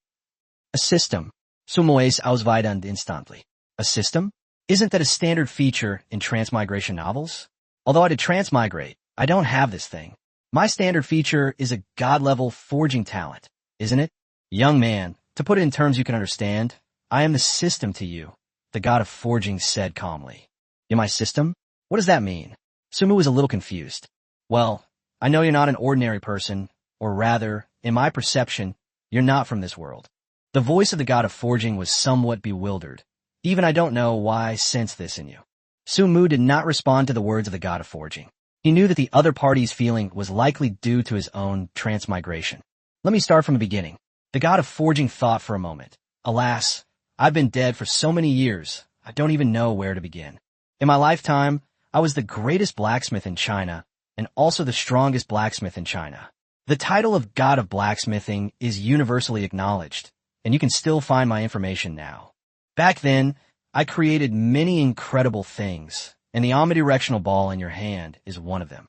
A system. Su Mu's ausweitend instantly. A system? Isn't that a standard feature in transmigration novels? Although I did transmigrate, I don't have this thing. My standard feature is a god-level forging talent, isn't it? Young man, to put it in terms you can understand, I am the system to you, the god of forging said calmly. "You're my system? What does that mean?" Su Mu was a little confused. "Well, I know you're not an ordinary person, or rather, in my perception, you're not from this world." The voice of the god of forging was somewhat bewildered. "Even I don't know why I sense this in you." Su Mu did not respond to the words of the god of forging. He knew that the other party's feeling was likely due to his own transmigration. "Let me start from the beginning." The god of forging thought for a moment. "Alas, I've been dead for so many years, I don't even know where to begin. In my lifetime, I was the greatest blacksmith in China, and also the strongest blacksmith in China. The title of god of blacksmithing is universally acknowledged, and you can still find my information now. Back then, I created many incredible things, and the omnidirectional ball in your hand is one of them."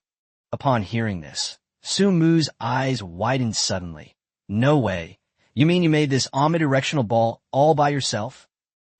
Upon hearing this, Su Mu's eyes widened suddenly. "No way. You mean you made this omnidirectional ball all by yourself?"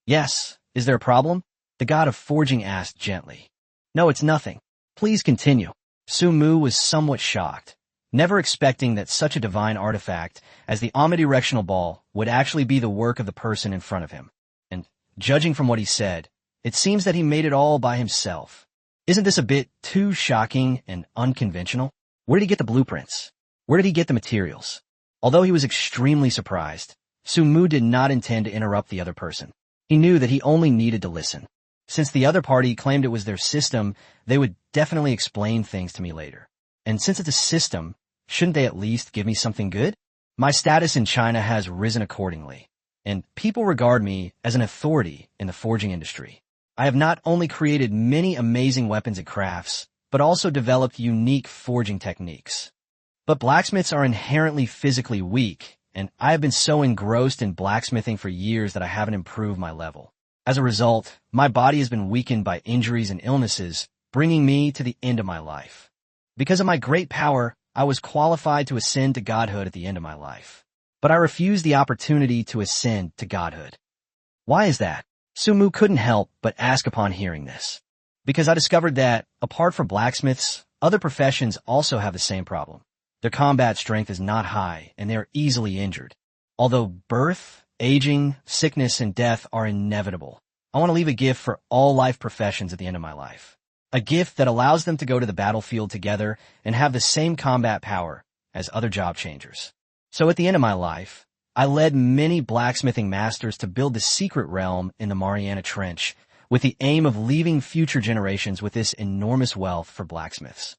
"Yes. Is there a problem?" the god of forging asked gently. "No, it's nothing. Please continue." Su Mu was somewhat shocked, never expecting that such a divine artifact as the omnidirectional ball would actually be the work of the person in front of him. And, judging from what he said, it seems that he made it all by himself. Isn't this a bit too shocking and unconventional? Where did he get the blueprints? Where did he get the materials? Although he was extremely surprised, Su Mu did not intend to interrupt the other person. He knew that he only needed to listen. Since the other party claimed it was their system, they would definitely explain things to me later. And since it's a system, shouldn't they at least give me something good? My status in China has risen accordingly, and people regard me as an authority in the forging industry. I have not only created many amazing weapons and crafts, but also developed unique forging techniques. But blacksmiths are inherently physically weak, and I have been so engrossed in blacksmithing for years that I haven't improved my level. As a result, my body has been weakened by injuries and illnesses, bringing me to the end of my life. Because of my great power, I was qualified to ascend to godhood at the end of my life. But I refused the opportunity to ascend to godhood. Why is that? Su Mu couldn't help but ask upon hearing this. Because I discovered that, apart from blacksmiths, other professions also have the same problem. Their combat strength is not high, and they are easily injured. Although birth, aging, sickness, and death are inevitable, I want to leave a gift for all life professions at the end of my life. A gift that allows them to go to the battlefield together and have the same combat power as other job changers. So at the end of my life, I led many blacksmithing masters to build the secret realm in the Mariana Trench, with the aim of leaving future generations with this enormous wealth for blacksmiths.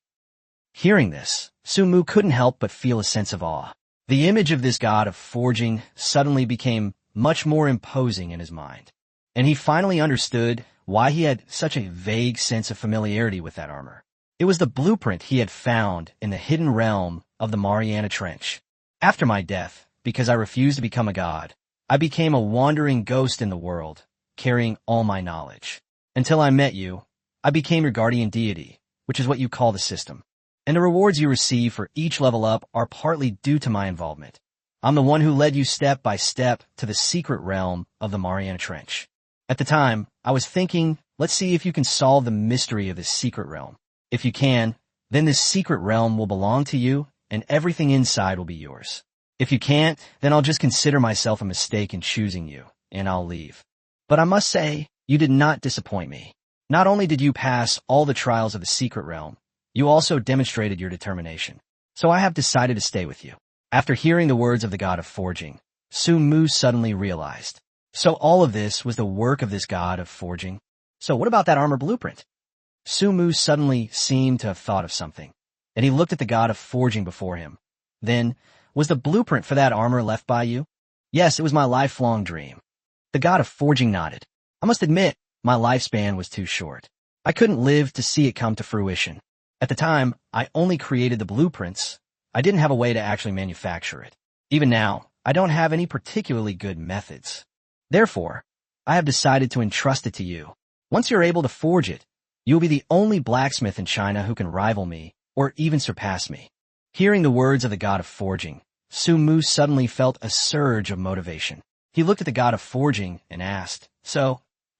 Hearing this, Su Mu couldn't help but feel a sense of awe. The image of this god of forging suddenly became much more imposing in his mind, and he finally understood why he had such a vague sense of familiarity with that armor. It was the blueprint he had found in the hidden realm of the Mariana Trench. After my death, because I refused to become a god, I became a wandering ghost in the world, carrying all my knowledge. Until I met you, I became your guardian deity, which is what you call the system. And the rewards you receive for each level up are partly due to my involvement. I'm the one who led you step by step to the secret realm of the Mariana Trench. At the time, I was thinking, let's see if you can solve the mystery of this secret realm. If you can, then this secret realm will belong to you, and everything inside will be yours. If you can't, then I'll just consider myself a mistake in choosing you, and I'll leave. But I must say, you did not disappoint me. Not only did you pass all the trials of the secret realm, you also demonstrated your determination. So I have decided to stay with you. After hearing the words of the god of forging, Su Mu suddenly realized. So all of this was the work of this god of forging? So what about that armor blueprint? Su Mu suddenly seemed to have thought of something, and he looked at the god of forging before him. Then, was the blueprint for that armor left by you? Yes, it was my lifelong dream. The god of forging nodded. I must admit, my lifespan was too short. I couldn't live to see it come to fruition. At the time, I only created the blueprints. I didn't have a way to actually manufacture it. Even now, I don't have any particularly good methods. Therefore, I have decided to entrust it to you. Once you're able to forge it, you'll be the only blacksmith in China who can rival me or even surpass me. Hearing the words of the god of forging, Su Mu suddenly felt a surge of motivation. He looked at the god of forging and asked, so,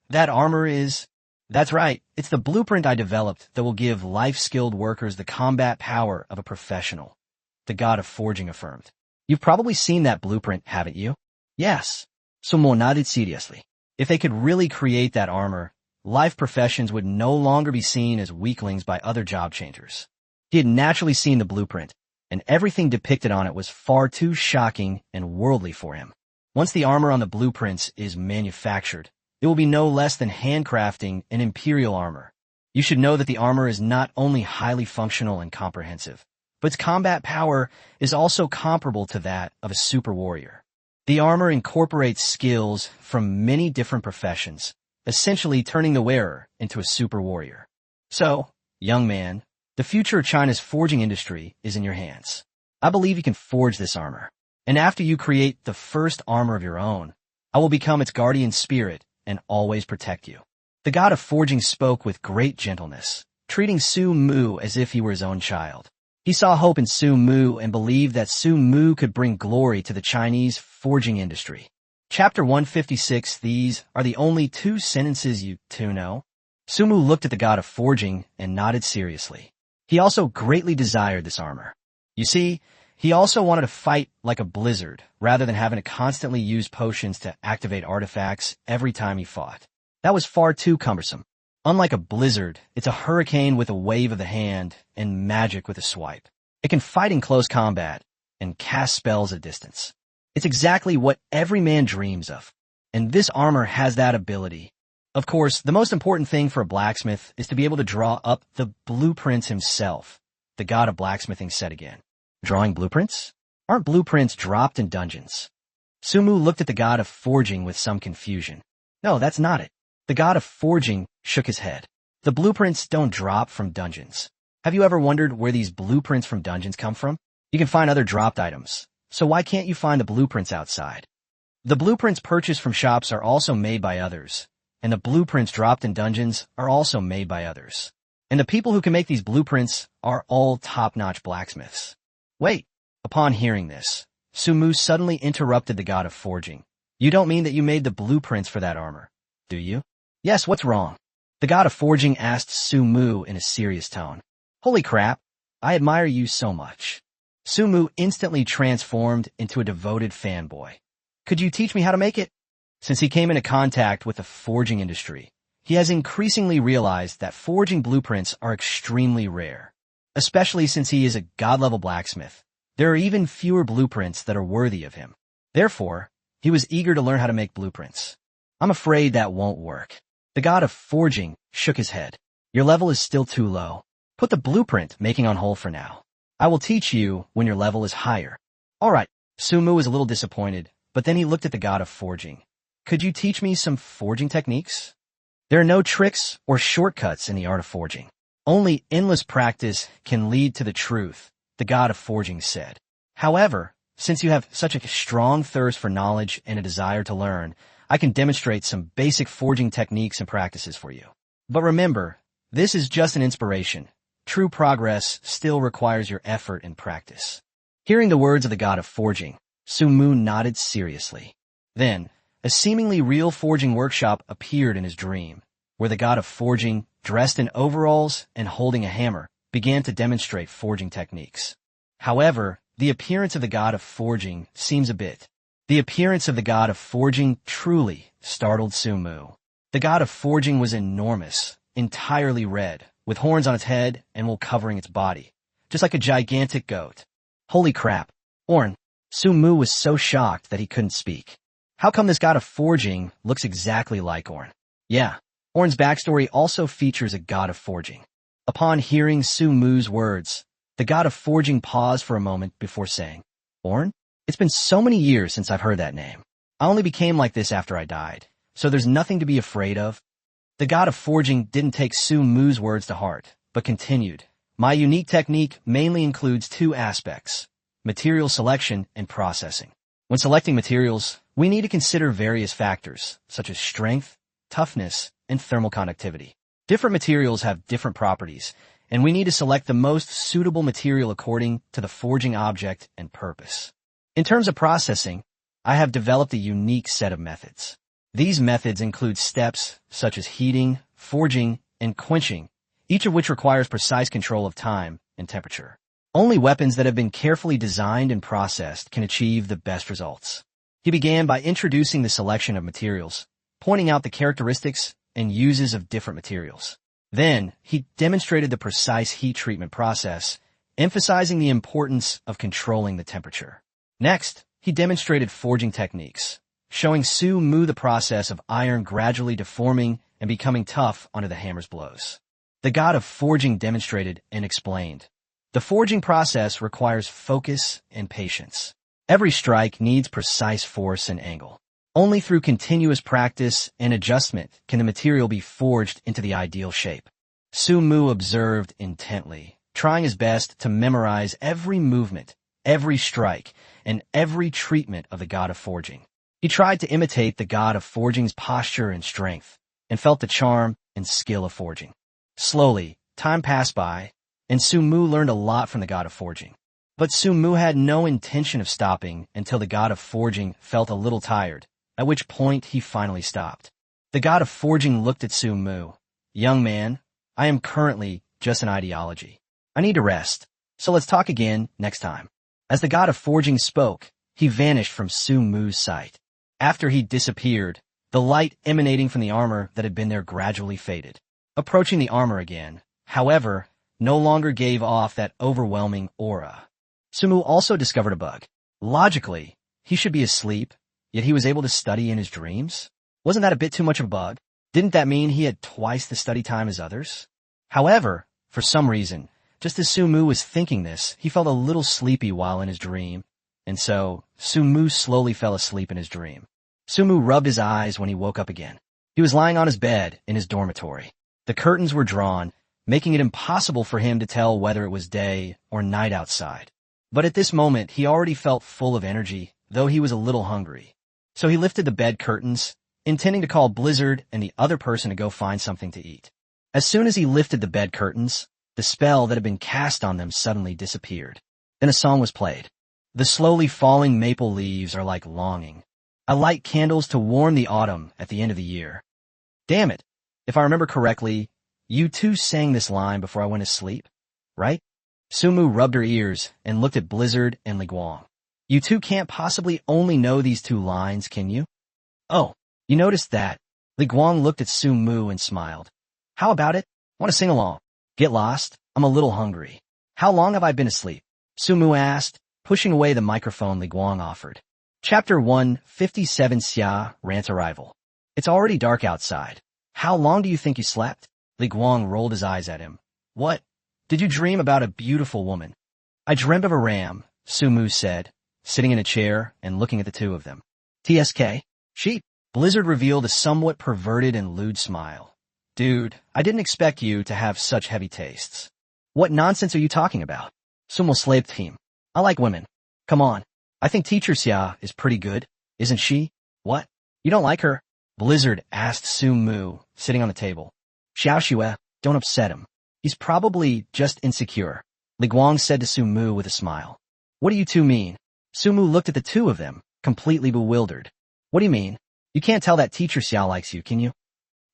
that armor is... That's right, it's the blueprint I developed that will give life-skilled workers the combat power of a professional. The god of forging affirmed. You've probably seen that blueprint, haven't you? Yes. Su Mu nodded seriously. If they could really create that armor, life professions would no longer be seen as weaklings by other job changers. He had naturally seen the blueprint, and everything depicted on it was far too shocking and worldly for him. Once the armor on the blueprints is manufactured, it will be no less than handcrafting an imperial armor. You should know that the armor is not only highly functional and comprehensive, but its combat power is also comparable to that of a super warrior. The armor incorporates skills from many different professions, essentially turning the wearer into a super warrior. So, young man, the future of China's forging industry is in your hands. I believe you can forge this armor. And after you create the first armor of your own, I will become its guardian spirit and always protect you. The god of forging spoke with great gentleness, treating Su Mu as if he were his own child. He saw hope in Su Mu and believed that Su Mu could bring glory to the Chinese forging industry. Chapter 156. These are the only 2 sentences you two know. Su Mu looked at the god of forging and nodded seriously. He also greatly desired this armor. You see, he also wanted to fight like a blizzard, rather than having to constantly use potions to activate artifacts every time he fought. That was far too cumbersome. Unlike a blizzard, it's a hurricane with a wave of the hand and magic with a swipe. It can fight in close combat and cast spells at distance. It's exactly what every man dreams of, and this armor has that ability. Of course, the most important thing for a blacksmith is to be able to draw up the blueprints himself, the god of blacksmithing said again. Drawing blueprints? Aren't blueprints dropped in dungeons? Su Mu looked at the god of forging with some confusion. No, that's not it. The god of forging shook his head. The blueprints don't drop from dungeons. Have you ever wondered where these blueprints from dungeons come from? You can find other dropped items, so why can't you find the blueprints outside? The blueprints purchased from shops are also made by others, and the blueprints dropped in dungeons are also made by others. And the people who can make these blueprints are all top-notch blacksmiths. Wait, upon hearing this, Su Mu suddenly interrupted the god of forging. You don't mean that you made the blueprints for that armor, do you? Yes, what's wrong? The god of forging asked Su Mu in a serious tone. Holy crap, I admire you so much. Su Mu instantly transformed into a devoted fanboy. Could you teach me how to make it? Since he came into contact with the forging industry, he has increasingly realized that forging blueprints are extremely rare. Especially since he is a god-level blacksmith, there are even fewer blueprints that are worthy of him. Therefore, he was eager to learn how to make blueprints. I'm afraid that won't work. The god of forging shook his head. Your level is still too low. Put the blueprint making on hold for now. I will teach you when your level is higher. All right. Su Mu was a little disappointed, but then he looked at the god of forging. Could you teach me some forging techniques? There are no tricks or shortcuts in the art of forging. Only endless practice can lead to the truth, the god of forging said. However, since you have such a strong thirst for knowledge and a desire to learn, I can demonstrate some basic forging techniques and practices for you. But remember, this is just an inspiration. True progress still requires your effort and practice. Hearing the words of the god of forging, Su Mu nodded seriously. Then, a seemingly real forging workshop appeared in his dream, where the god of forging, dressed in overalls and holding a hammer, began to demonstrate forging techniques. However, the appearance of the god of forging truly startled Su Mu. The god of forging was enormous, entirely red, with horns on its head and wool covering its body, just like a gigantic goat. Holy crap. Orn. Su Mu was so shocked that he couldn't speak. How come this god of forging looks exactly like Orn? Yeah, Orn's backstory also features a god of forging. Upon hearing Su Mu's words, the god of forging paused for a moment before saying, Orn? It's been so many years since I've heard that name. I only became like this after I died, so there's nothing to be afraid of. The god of forging didn't take Su Mu's words to heart, but continued. My unique technique mainly includes two aspects, material selection and processing. When selecting materials, we need to consider various factors, such as strength, toughness, and thermal conductivity. Different materials have different properties, and we need to select the most suitable material according to the forging object and purpose. In terms of processing, I have developed a unique set of methods. These methods include steps such as heating, forging, and quenching, each of which requires precise control of time and temperature. Only weapons that have been carefully designed and processed can achieve the best results. He began by introducing the selection of materials, pointing out the characteristics and uses of different materials. Then, he demonstrated the precise heat treatment process, emphasizing the importance of controlling the temperature. Next, he demonstrated forging techniques, showing Su Mu the process of iron gradually deforming and becoming tough under the hammer's blows. The god of forging demonstrated and explained. The forging process requires focus and patience. Every strike needs precise force and angle. Only through continuous practice and adjustment can the material be forged into the ideal shape. Su Mu observed intently, trying his best to memorize every movement, every strike, and every treatment of the god of forging. He tried to imitate the god of forging's posture and strength, and felt the charm and skill of forging. Slowly, time passed by, and Su Mu learned a lot from the god of forging. But Su Mu had no intention of stopping until the god of forging felt a little tired, at which point he finally stopped. The god of forging looked at Su Mu. Young man, I am currently just an ideology. I need to rest, so let's talk again next time. As the god of forging spoke, he vanished from Su Mu's sight. After he disappeared, the light emanating from the armor that had been there gradually faded. Approaching the armor again, however, no longer gave off that overwhelming aura. Su Mu also discovered a bug. Logically, he should be asleep, yet he was able to study in his dreams? Wasn't that a bit too much of a bug? Didn't that mean he had twice the study time as others? However, for some reason, just as Su Mu was thinking this, he felt a little sleepy while in his dream, and so Su Mu slowly fell asleep in his dream. Su Mu rubbed his eyes when he woke up again. He was lying on his bed in his dormitory. The curtains were drawn, making it impossible for him to tell whether it was day or night outside. But at this moment, he already felt full of energy, though he was a little hungry. So he lifted the bed curtains, intending to call Blizzard and the other person to go find something to eat. As soon as he lifted the bed curtains, the spell that had been cast on them suddenly disappeared. Then a song was played. The slowly falling maple leaves are like longing. I light candles to warm the autumn at the end of the year. Damn it. If I remember correctly, you two sang this line before I went to sleep, right? Su Mu rubbed her ears and looked at Blizzard and Li Guang. You two can't possibly only know these two lines, can you? Oh, you noticed that. Li Guang looked at Su Mu and smiled. How about it? Want to sing along? Get lost? I'm a little hungry. How long have I been asleep? Su Mu asked, pushing away the microphone Li Guang offered. Chapter 157 Xia Rant's Arrival. It's already dark outside. How long do you think you slept? Li Guang rolled his eyes at him. What? Did you dream about a beautiful woman? I dreamt of a ram, Su Mu said, sitting in a chair and looking at the two of them. TSK? Sheep? Blizzard revealed a somewhat perverted and lewd smile. Dude, I didn't expect you to have such heavy tastes. What nonsense are you talking about? Sumo slaved him. I like women. Come on. I think Teacher Xia is pretty good, isn't she? What? You don't like her? Blizzard asked Su Mu, sitting on the table. Xiao Xue, don't upset him. He's probably just insecure, Li Guang said to Su Mu with a smile. What do you two mean? Su Mu looked at the two of them, completely bewildered. What do you mean? You can't tell that Teacher Xiao likes you, can you?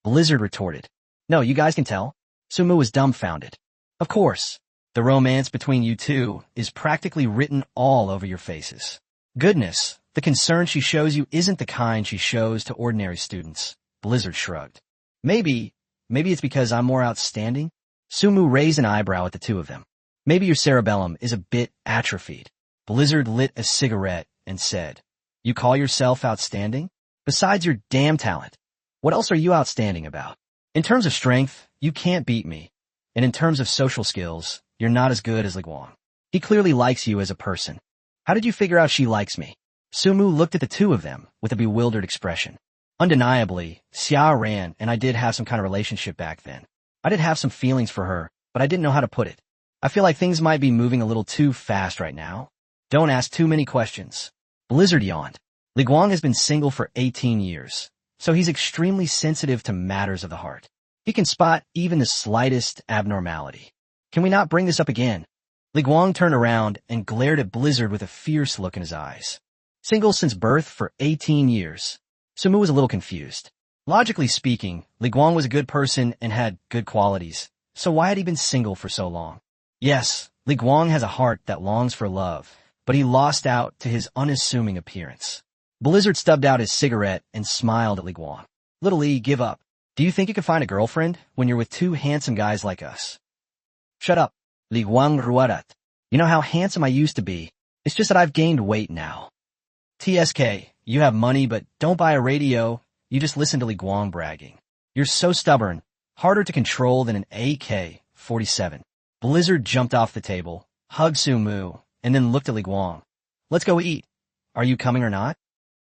Blizzard retorted. No, you guys can tell. Su Mu was dumbfounded. Of course. The romance between you two is practically written all over your faces. Goodness, the concern she shows you isn't the kind she shows to ordinary students, Blizzard shrugged. Maybe it's because I'm more outstanding? Su Mu raised an eyebrow at the two of them. Maybe your cerebellum is a bit atrophied. Blizzard lit a cigarette and said, You call yourself outstanding? Besides your damn talent, what else are you outstanding about? In terms of strength, you can't beat me. And in terms of social skills, you're not as good as Li Guang. He clearly likes you as a person. How did you figure out she likes me? Su Mu looked at the two of them with a bewildered expression. Undeniably, Xia Ran and I did have some kind of relationship back then. I did have some feelings for her, but I didn't know how to put it. I feel like things might be moving a little too fast right now. Don't ask too many questions. Blizzard yawned. Li Guang has been single for 18 years, so he's extremely sensitive to matters of the heart. He can spot even the slightest abnormality. Can we not bring this up again? Li Guang turned around and glared at Blizzard with a fierce look in his eyes. Single since birth for 18 years. Su Mu was a little confused. Logically speaking, Li Guang was a good person and had good qualities, so why had he been single for so long? Yes, Li Guang has a heart that longs for love, but he lost out to his unassuming appearance. Blizzard stubbed out his cigarette and smiled at Li Guang. Little Li, give up. Do you think you can find a girlfriend when you're with two handsome guys like us? Shut up, Li Guang ruarat. You know how handsome I used to be. It's just that I've gained weight now. TSK, you have money but don't buy a radio. You just listen to Li Guang bragging. You're so stubborn, harder to control than an AK-47. Blizzard jumped off the table, hugged Su Mu, and then looked at Li Guang. Let's go eat. Are you coming or not?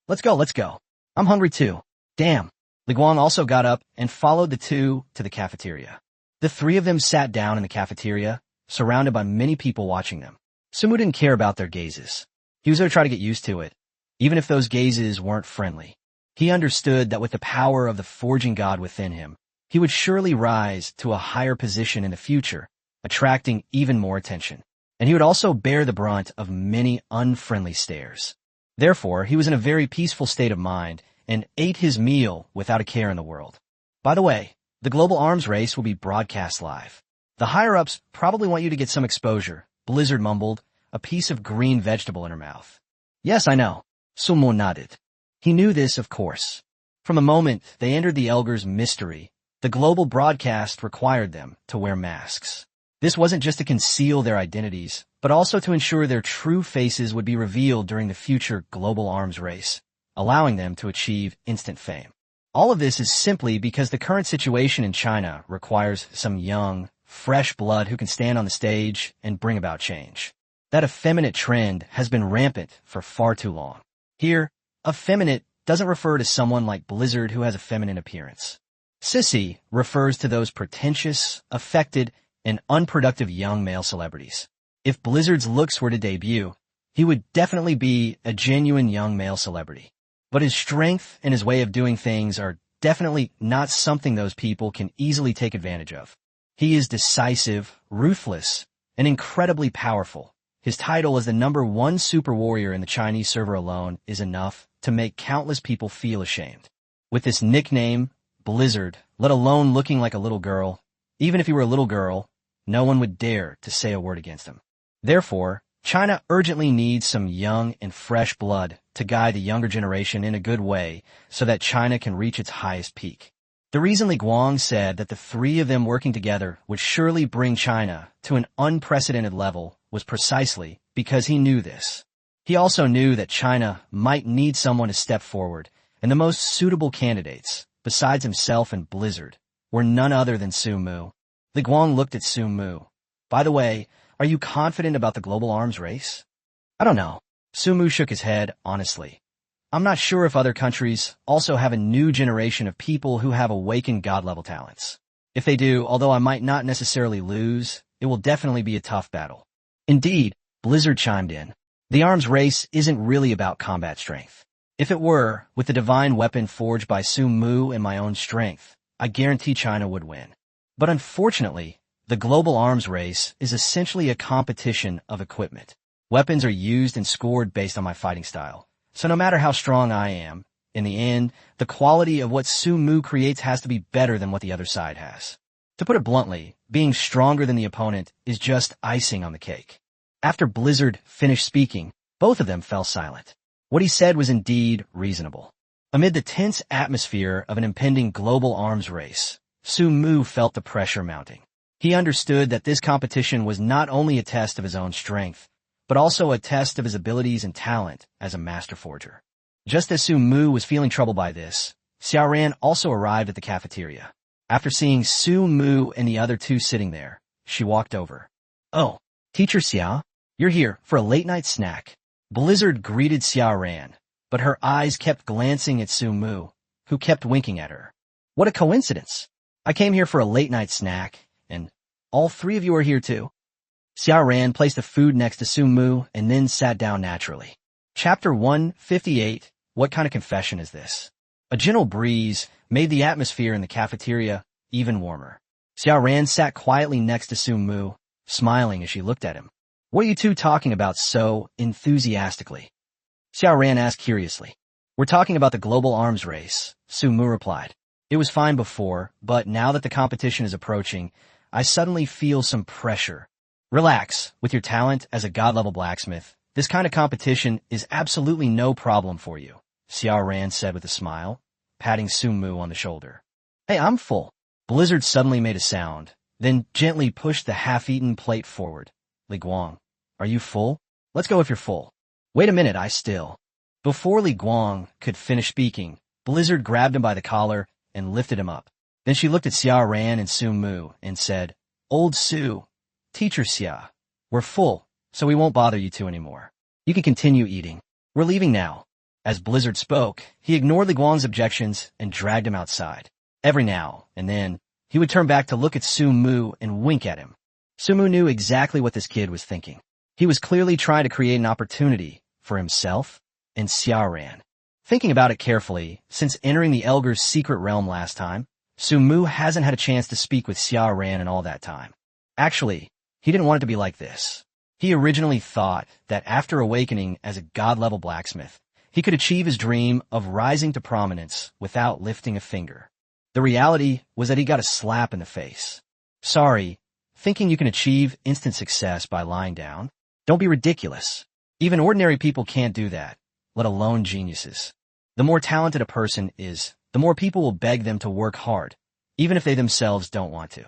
Let's go. I'm hungry too. Damn. Li Guang also got up and followed the two to the cafeteria. The three of them sat down in the cafeteria, surrounded by many people watching them. Su Mu didn't care about their gazes. He was going to try to get used to it, even if those gazes weren't friendly. He understood that with the power of the forging god within him, he would surely rise to a higher position in the future, attracting even more attention. And he would also bear the brunt of many unfriendly stares. Therefore, he was in a very peaceful state of mind and ate his meal without a care in the world. By the way, the global arms race will be broadcast live. The higher-ups probably want you to get some exposure, Blizzard mumbled, a piece of green vegetable in her mouth. Yes, I know. Su Mu nodded. He knew this, of course. From the moment they entered the Elgar's mystery, the global broadcast required them to wear masks. This wasn't just to conceal their identities, but also to ensure their true faces would be revealed during the future global arms race, allowing them to achieve instant fame. All of this is simply because the current situation in China requires some young, fresh blood who can stand on the stage and bring about change. That effeminate trend has been rampant for far too long. Here, effeminate doesn't refer to someone like Blizzard who has a feminine appearance. Sissy refers to those pretentious, affected, and unproductive young male celebrities. If Blizzard's looks were to debut, he would definitely be a genuine young male celebrity. But his strength and his way of doing things are definitely not something those people can easily take advantage of. He is decisive, ruthless, and incredibly powerful. His title as the #1 super warrior in the Chinese server alone is enough to make countless people feel ashamed. With this nickname, Blizzard, let alone looking like a little girl, even if he were a little girl, no one would dare to say a word against him. Therefore, China urgently needs some young and fresh blood to guide the younger generation in a good way so that China can reach its highest peak. The reason Li Guang said that the three of them working together would surely bring China to an unprecedented level was precisely because he knew this. He also knew that China might need someone to step forward, and the most suitable candidates besides himself and Blizzard, were none other than Su Mu. Li Guang looked at Su Mu. By the way, are you confident about the global arms race? I don't know. Su Mu shook his head, honestly. I'm not sure if other countries also have a new generation of people who have awakened god-level talents. If they do, although I might not necessarily lose, it will definitely be a tough battle. Indeed, Blizzard chimed in. The arms race isn't really about combat strength. If it were, with the divine weapon forged by Su Mu and my own strength, I guarantee China would win. But unfortunately, the global arms race is essentially a competition of equipment. Weapons are used and scored based on my fighting style. So no matter how strong I am, in the end, the quality of what Su Mu creates has to be better than what the other side has. To put it bluntly, being stronger than the opponent is just icing on the cake. After Blizzard finished speaking, both of them fell silent. What he said was indeed reasonable. Amid the tense atmosphere of an impending global arms race, Su Mu felt the pressure mounting. He understood that this competition was not only a test of his own strength, but also a test of his abilities and talent as a master forger. Just as Su Mu was feeling troubled by this, Xiao Ran also arrived at the cafeteria. After seeing Su Mu and the other two sitting there, she walked over. Oh, Teacher Xiao, you're here for a late-night snack. Blizzard greeted Xiao Ran, but her eyes kept glancing at Su Mu, who kept winking at her. What a coincidence. I came here for a late-night snack, and all three of you are here too. Xiao Ran placed the food next to Su Mu and then sat down naturally. Chapter 158, What kind of confession is this? A gentle breeze made the atmosphere in the cafeteria even warmer. Xiao Ran sat quietly next to Su Mu, smiling as she looked at him. What are you two talking about so enthusiastically? Xiao Ran asked curiously. We're talking about the global arms race, Su Mu replied. It was fine before, but now that the competition is approaching, I suddenly feel some pressure. Relax, with your talent as a god-level blacksmith. This kind of competition is absolutely no problem for you, Xiao Ran said with a smile, patting Su Mu on the shoulder. Hey, I'm full. Blizzard suddenly made a sound, then gently pushed the half-eaten plate forward. Li Guang, are you full? Let's go if you're full. Wait a minute, Before Li Guang could finish speaking, Blizzard grabbed him by the collar and lifted him up. Then she looked at Xiao Ran and Su Mu and said, Old Su, Teacher Xia, we're full, so we won't bother you two anymore. You can continue eating. We're leaving now. As Blizzard spoke, he ignored Li Guang's objections and dragged him outside. Every now and then, he would turn back to look at Su Mu and wink at him. Su Mu knew exactly what this kid was thinking. He was clearly trying to create an opportunity for himself and Xiao Ran. Thinking about it carefully, since entering the Elgar's secret realm last time, Su Mu hasn't had a chance to speak with Xiao Ran in all that time. Actually, he didn't want it to be like this. He originally thought that after awakening as a god-level blacksmith, he could achieve his dream of rising to prominence without lifting a finger. The reality was that he got a slap in the face. Sorry, thinking you can achieve instant success by lying down? Don't be ridiculous. Even ordinary people can't do that, let alone geniuses. The more talented a person is, the more people will beg them to work hard, even if they themselves don't want to.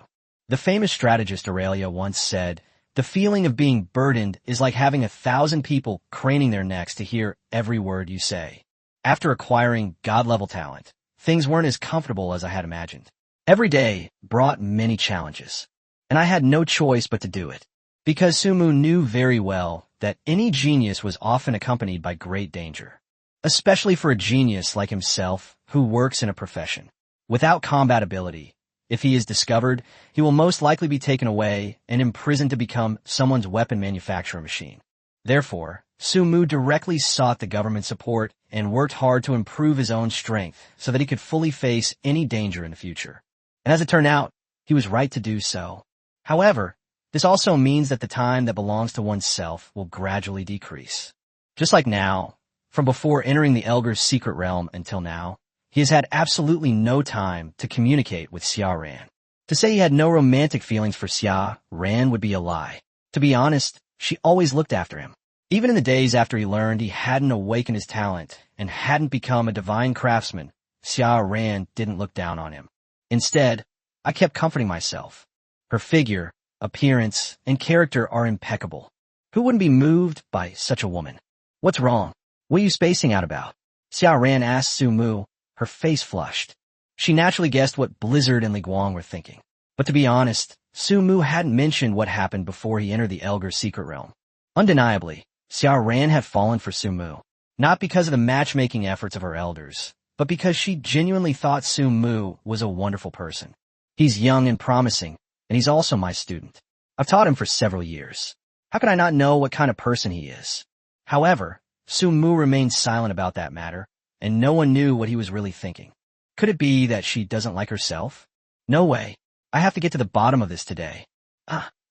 The famous strategist Aurelia once said, the feeling of being burdened is like having 1,000 people craning their necks to hear every word you say. After acquiring god-level talent, things weren't as comfortable as I had imagined. Every day brought many challenges, and I had no choice but to do it. Because Su Mu knew very well that any genius was often accompanied by great danger, especially for a genius like himself who works in a profession. Without combat ability, if he is discovered, he will most likely be taken away and imprisoned to become someone's weapon manufacturer machine. Therefore, Su Mu directly sought the government support and worked hard to improve his own strength so that he could fully face any danger in the future. And as it turned out, he was right to do so. However, this also means that the time that belongs to oneself will gradually decrease. Just like now, from before entering the Elgar's secret realm until now, he has had absolutely no time to communicate with Xiao Ran. To say he had no romantic feelings for Xiao Ran would be a lie. To be honest, she always looked after him. Even in the days after he learned he hadn't awakened his talent and hadn't become a divine craftsman, Xiao Ran didn't look down on him. Instead, I kept comforting myself. Her figure, appearance, and character are impeccable. Who wouldn't be moved by such a woman? What's wrong? What are you spacing out about? Xiao Ran asked Su Mu, her face flushed. She naturally guessed what Blizzard and Li Guang were thinking. But to be honest, Su Mu hadn't mentioned what happened before he entered the Elgar's secret realm. Undeniably, Xiao Ran had fallen for Su Mu, not because of the matchmaking efforts of her elders, but because she genuinely thought Su Mu was a wonderful person. He's young and promising, and he's also my student. I've taught him for several years. How could I not know what kind of person he is? However, Su Mu remained silent about that matter, and no one knew what he was really thinking. Could it be that she doesn't like herself? No way. I have to get to the bottom of this today.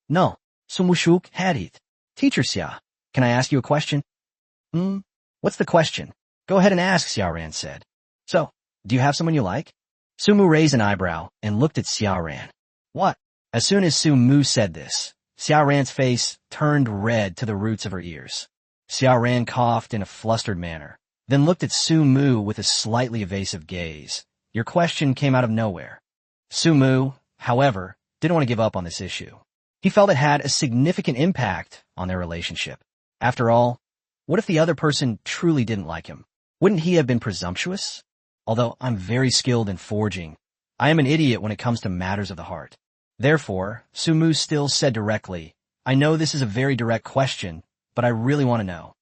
No. Sumushuk Hadith. Teacher Xia, can I ask you a question? What's the question? Go ahead and ask, Xiaoran said. So, do you have someone you like? Su Mu raised an eyebrow and looked at Xiaoran. What? As soon as Su Mu said this, Xiaoran's face turned red to the roots of her ears. Xiaoran coughed in a flustered manner, then looked at Su Mu with a slightly evasive gaze. Your question came out of nowhere. Su Mu, however, didn't want to give up on this issue. He felt it had a significant impact on their relationship. After all, what if the other person truly didn't like him? Wouldn't he have been presumptuous? Although I'm very skilled in forging, I am an idiot when it comes to matters of the heart. Therefore, Su Mu still said directly, I know this is a very direct question, but I really want to know.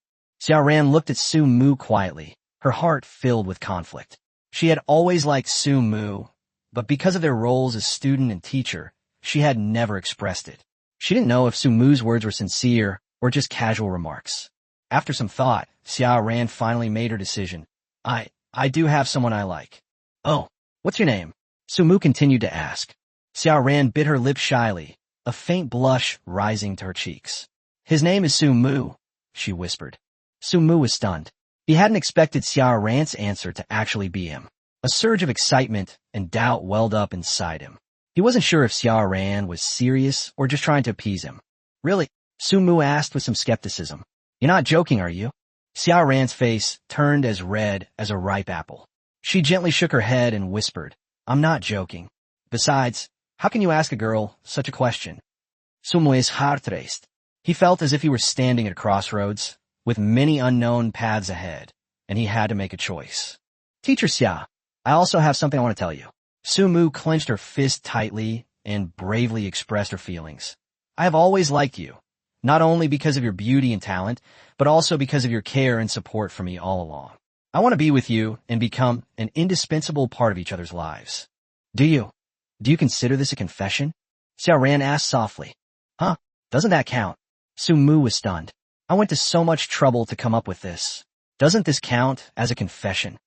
Xiaoran looked at Su Mu quietly, her heart filled with conflict. She had always liked Su Mu, but because of their roles as student and teacher, she had never expressed it. She didn't know if Su Mu's words were sincere or just casual remarks. After some thought, Xiaoran finally made her decision. I do have someone I like. Oh, what's your name? Su Mu continued to ask. Xiaoran bit her lip shyly, a faint blush rising to her cheeks. His name is Su Mu, she whispered. Su Mu was stunned. He hadn't expected Xiaoran's answer to actually be him. A surge of excitement and doubt welled up inside him. He wasn't sure if Xiaoran was serious or just trying to appease him. Really? Su Mu asked with some skepticism. You're not joking, are you? Xiaoran's face turned as red as a ripe apple. She gently shook her head and whispered, I'm not joking. Besides, how can you ask a girl such a question? Su Mu is hartraced. He felt as if he were standing at a crossroads, with many unknown paths ahead, and he had to make a choice. Teacher Xia, I also have something I want to tell you. Su Mu clenched her fist tightly and bravely expressed her feelings. I have always liked you, not only because of your beauty and talent, but also because of your care and support for me all along. I want to be with you and become an indispensable part of each other's lives. Do you consider this a confession? Xiaoran asked softly. Huh? Doesn't that count? Su Mu was stunned. I went to so much trouble to come up with this. Doesn't this count as a confession?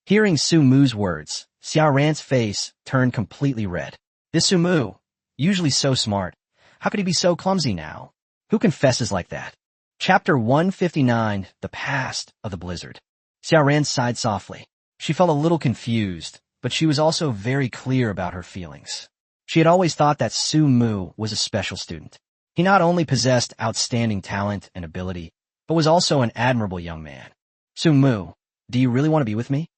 Hearing Su Mu's words, Xiaoran's face turned completely red. This Su Mu, usually so smart, how could he be so clumsy now? Who confesses like that? Chapter 159, The Past of the Blizzard. Xiaoran sighed softly. She felt a little confused, but she was also very clear about her feelings. She had always thought that Su Mu was a special student. He not only possessed outstanding talent and ability, but was also an admirable young man. Su Mu, do you really want to be with me?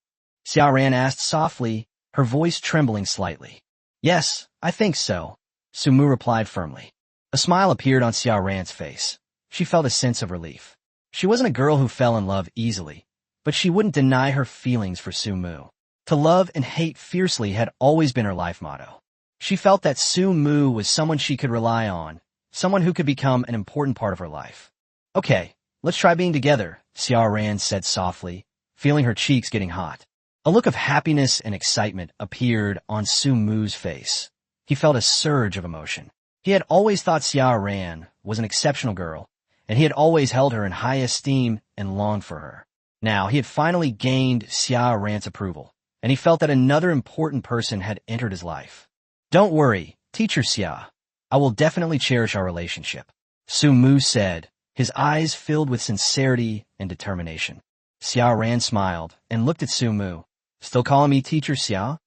Xiaoran asked softly, her voice trembling slightly. Yes, I think so, Su Mu replied firmly. A smile appeared on Xiaoran's face. She felt a sense of relief. She wasn't a girl who fell in love easily, but she wouldn't deny her feelings for Su Mu. To love and hate fiercely had always been her life motto. She felt that Su Mu was someone she could rely on, someone who could become an important part of her life. Okay, let's try being together, Xiaoran said softly, feeling her cheeks getting hot. A look of happiness and excitement appeared on Su Mu's face. He felt a surge of emotion. He had always thought Xiaoran was an exceptional girl, and he had always held her in high esteem and longed for her. Now, he had finally gained Xiaoran's approval, and he felt that another important person had entered his life. Don't worry, Teacher Xia. I will definitely cherish our relationship, Su Mu said, his eyes filled with sincerity and determination. Xiaoran smiled and looked at Su Mu. Still calling me Teacher Xia?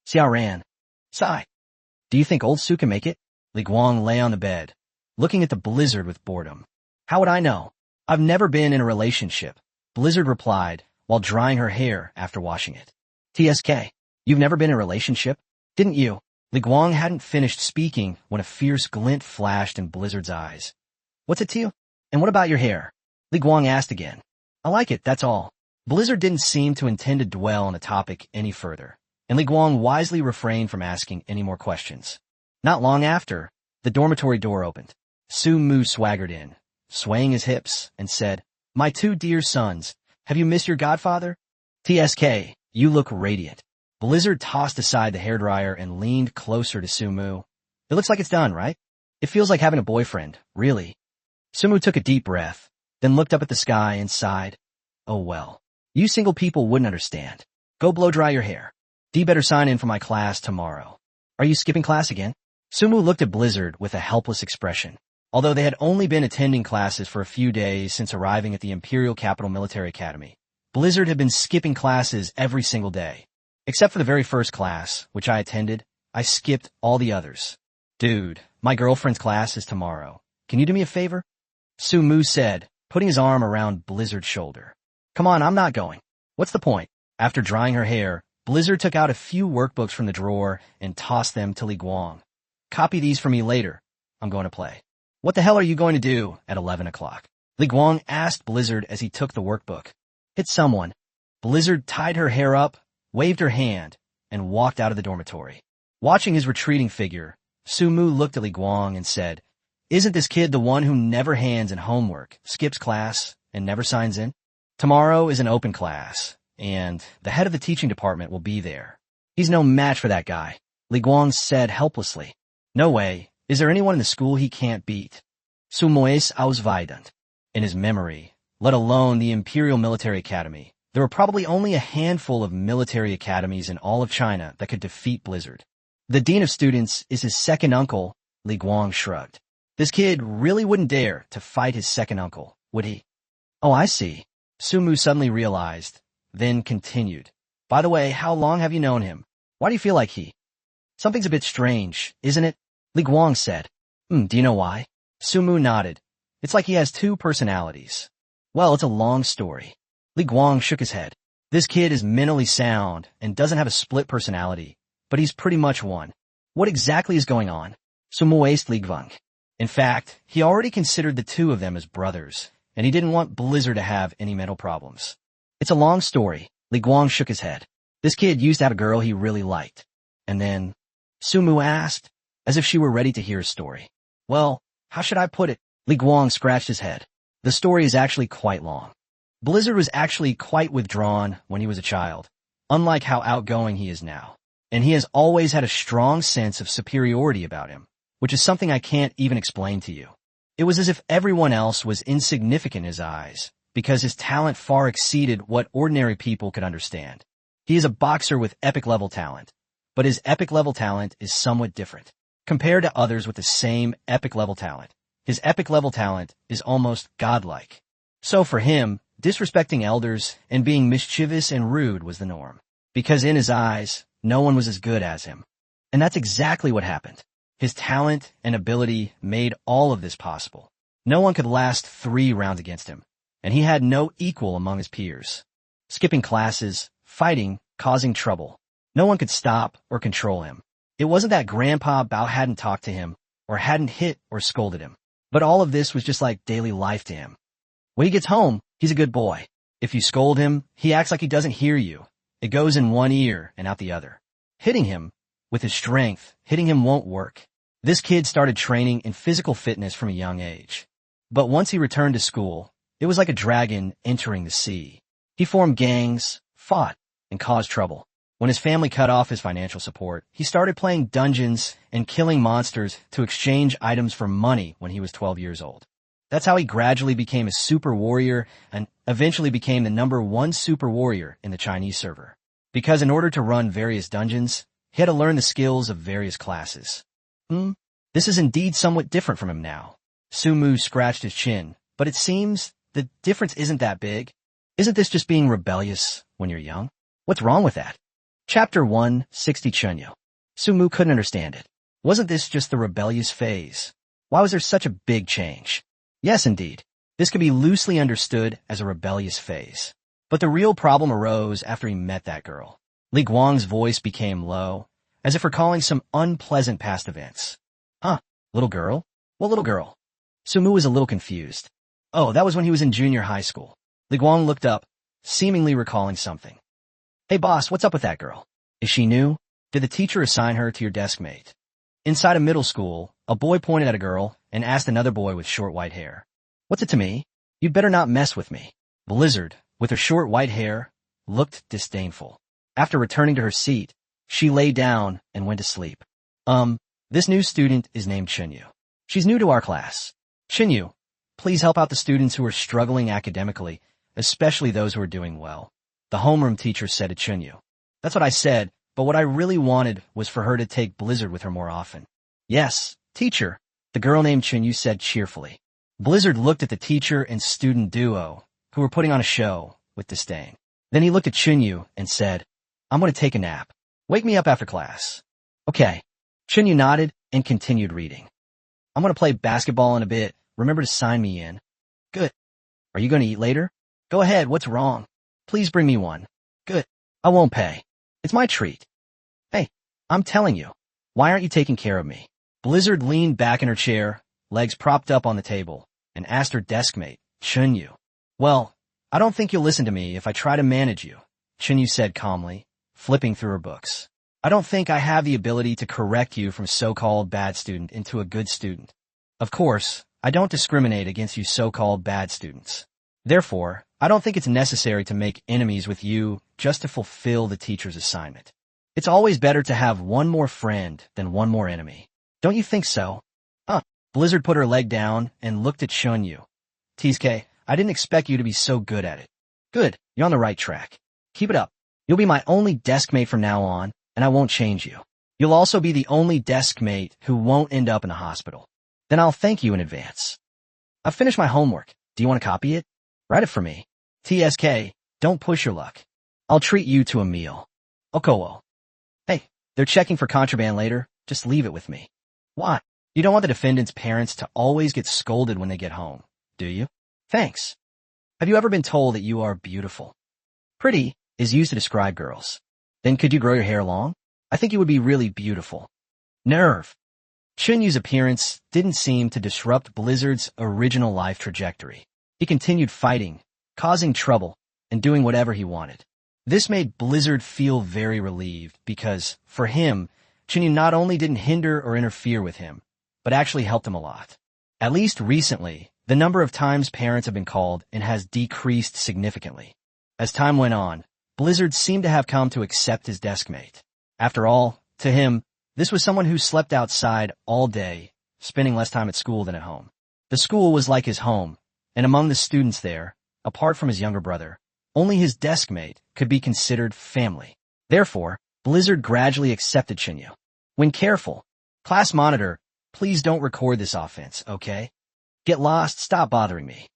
Xiaoran. Sigh. Do you think old Su can make it? Li Guang lay on the bed, looking at the Blizzard with boredom. How would I know? I've never been in a relationship, Blizzard replied, while drying her hair after washing it. TSK, you've never been in a relationship? Didn't you? Li Guang hadn't finished speaking when a fierce glint flashed in Blizzard's eyes. What's it to you? And what about your hair? Li Guang asked again. I like it, that's all. Blizzard didn't seem to intend to dwell on the topic any further, and Li Guang wisely refrained from asking any more questions. Not long after, the dormitory door opened. Su Mu swaggered in, swaying his hips, and said, "My two dear sons, have you missed your godfather? TSK, you look radiant." Blizzard tossed aside the hairdryer and leaned closer to Su Mu. "It looks like it's done, right? It feels like having a boyfriend, really." Su Mu took a deep breath, then looked up at the sky and sighed. "Oh well. You single people wouldn't understand. Go blow dry your hair. Dee better sign in for my class tomorrow." "Are you skipping class again?" Su Mu looked at Blizzard with a helpless expression. Although they had only been attending classes for a few days since arriving at the Imperial Capital Military Academy, Blizzard had been skipping classes every single day. "Except for the very first class, which I attended, I skipped all the others." "Dude, my girlfriend's class is tomorrow. Can you do me a favor?" Su Mu said, putting his arm around Blizzard's shoulder. "Come on, I'm not going. What's the point?" After drying her hair, Blizzard took out a few workbooks from the drawer and tossed them to Li Guang. "Copy these for me later. I'm going to play." "What the hell are you going to do at 11 o'clock? Li Guang asked Blizzard as he took the workbook. "Hit someone." Blizzard tied her hair up, waved her hand, and walked out of the dormitory. Watching his retreating figure, Su Mu looked at Li Guang and said, "Isn't this kid the one who never hands in homework, skips class, and never signs in? Tomorrow is an open class, and the head of the teaching department will be there. He's no match for that guy," Li Guang said helplessly. "No way. Is there anyone in the school he can't beat? Su Moes ausweidend." In his memory, let alone the Imperial Military Academy, there were probably only a handful of military academies in all of China that could defeat Blizzard. "The dean of students is his second uncle," Li Guang shrugged. "This kid really wouldn't dare to fight his second uncle, would he?" "Oh, I see." Su Mu suddenly realized, then continued. "By the way, how long have you known him? Why do you feel like he?" "Something's a bit strange, isn't it?" Li Guang said. Do you know why?" Su Mu nodded. "It's like he has two personalities." "Well, it's a long story." Li Guang shook his head. "This kid is mentally sound and doesn't have a split personality, but he's pretty much one." "What exactly is going on?" Su Mu asked Li Guang. In fact, he already considered the two of them as brothers, and he didn't want Blizzard to have any mental problems. "It's a long story." Li Guang shook his head. "This kid used to have a girl he really liked. And then?" Su Mu asked, as if she were ready to hear his story. "Well, how should I put it?" Li Guang scratched his head. "The story is actually quite long. Blizzard was actually quite withdrawn when he was a child, unlike how outgoing he is now. And he has always had a strong sense of superiority about him, which is something I can't even explain to you. It was as if everyone else was insignificant in his eyes, because his talent far exceeded what ordinary people could understand. He is a boxer with epic-level talent, but his epic-level talent is somewhat different. Compared to others with the same epic-level talent, his epic-level talent is almost godlike. So for him, disrespecting elders and being mischievous and rude was the norm, because in his eyes, no one was as good as him. And that's exactly what happened. His talent and ability made all of this possible. No one could last 3 rounds against him, and he had no equal among his peers. Skipping classes, fighting, causing trouble. No one could stop or control him. It wasn't that Grandpa Bao hadn't talked to him, or hadn't hit or scolded him, but all of this was just like daily life to him. When he gets home, he's a good boy. If you scold him, he acts like he doesn't hear you. It goes in one ear and out the other. Hitting him, with his strength, hitting him won't work. This kid started training in physical fitness from a young age. But once he returned to school, it was like a dragon entering the sea. He formed gangs, fought, and caused trouble. When his family cut off his financial support, he started playing dungeons and killing monsters to exchange items for money when he was 12 years old. That's how he gradually became a super warrior and eventually became the #1 super warrior in the Chinese server. Because in order to run various dungeons, he had to learn the skills of various classes. This is indeed somewhat different from him now. Su Mu scratched his chin, but it seems the difference isn't that big. Isn't this just being rebellious when you're young? What's wrong with that? Chapter 160 Chunyo. Su Mu couldn't understand it. Wasn't this just the rebellious phase? Why was there such a big change? Yes, indeed. This could be loosely understood as a rebellious phase. But the real problem arose after he met that girl. Li Guang's voice became low, as if recalling some unpleasant past events. Huh, little girl? What little girl? Su Mu was a little confused. Oh, that was when he was in junior high school. Li Guang looked up, seemingly recalling something. Hey boss, what's up with that girl? Is she new? Did the teacher assign her to your desk mate? Inside a middle school, a boy pointed at a girl and asked another boy with short white hair, "What's it to me? You'd better not mess with me." Blizzard, with her short white hair, looked disdainful. After returning to her seat, she lay down and went to sleep. This new student is named Chunyu. She's new to our class. Chunyu, please help out the students who are struggling academically, especially those who are doing well. The homeroom teacher said to Chunyu. That's what I said, but what I really wanted was for her to take Blizzard with her more often. Yes, teacher, the girl named Chunyu said cheerfully. Blizzard looked at the teacher and student duo, who were putting on a show, with disdain. Then he looked at Chunyu and said, I'm going to take a nap. Wake me up after class. Okay. Chunyu nodded and continued reading. I'm going to play basketball in a bit. Remember to sign me in. Good. Are you going to eat later? Go ahead. What's wrong? Please bring me one. Good. I won't pay. It's my treat. Hey, I'm telling you. Why aren't you taking care of me? Blizzard leaned back in her chair, legs propped up on the table, and asked her deskmate, Chunyu. Well, I don't think you'll listen to me if I try to manage you, Chunyu said calmly, flipping through her books. I don't think I have the ability to correct you from so-called bad student into a good student. Of course, I don't discriminate against you so-called bad students. Therefore, I don't think it's necessary to make enemies with you just to fulfill the teacher's assignment. It's always better to have one more friend than one more enemy. Don't you think so? Blizzard put her leg down and looked at Chunyu. Teasuke, I didn't expect you to be so good at it. Good, you're on the right track. Keep it up. You'll be my only deskmate from now on, and I won't change you. You'll also be the only deskmate who won't end up in the hospital. Then I'll thank you in advance. I've finished my homework. Do you want to copy it? Write it for me. TSK, don't push your luck. I'll treat you to a meal. Okowo. Hey, they're checking for contraband later. Just leave it with me. Why? You don't want the defendant's parents to always get scolded when they get home, do you? Thanks. Have you ever been told that you are beautiful? Pretty is used to describe girls. Then could you grow your hair long? I think you would be really beautiful. Nerve. Chunyu's appearance didn't seem to disrupt Blizzard's original life trajectory. He continued fighting, causing trouble, and doing whatever he wanted. This made Blizzard feel very relieved because, for him, Chunyu not only didn't hinder or interfere with him, but actually helped him a lot. At least recently, the number of times parents have been called and has decreased significantly. As time went on, Blizzard seemed to have come to accept his deskmate. After all, to him, this was someone who slept outside all day, spending less time at school than at home. The school was like his home, and among the students there, apart from his younger brother, only his deskmate could be considered family. Therefore, Blizzard gradually accepted Chunyu. When careful, class monitor, please don't record this offense, okay? Get lost, stop bothering me.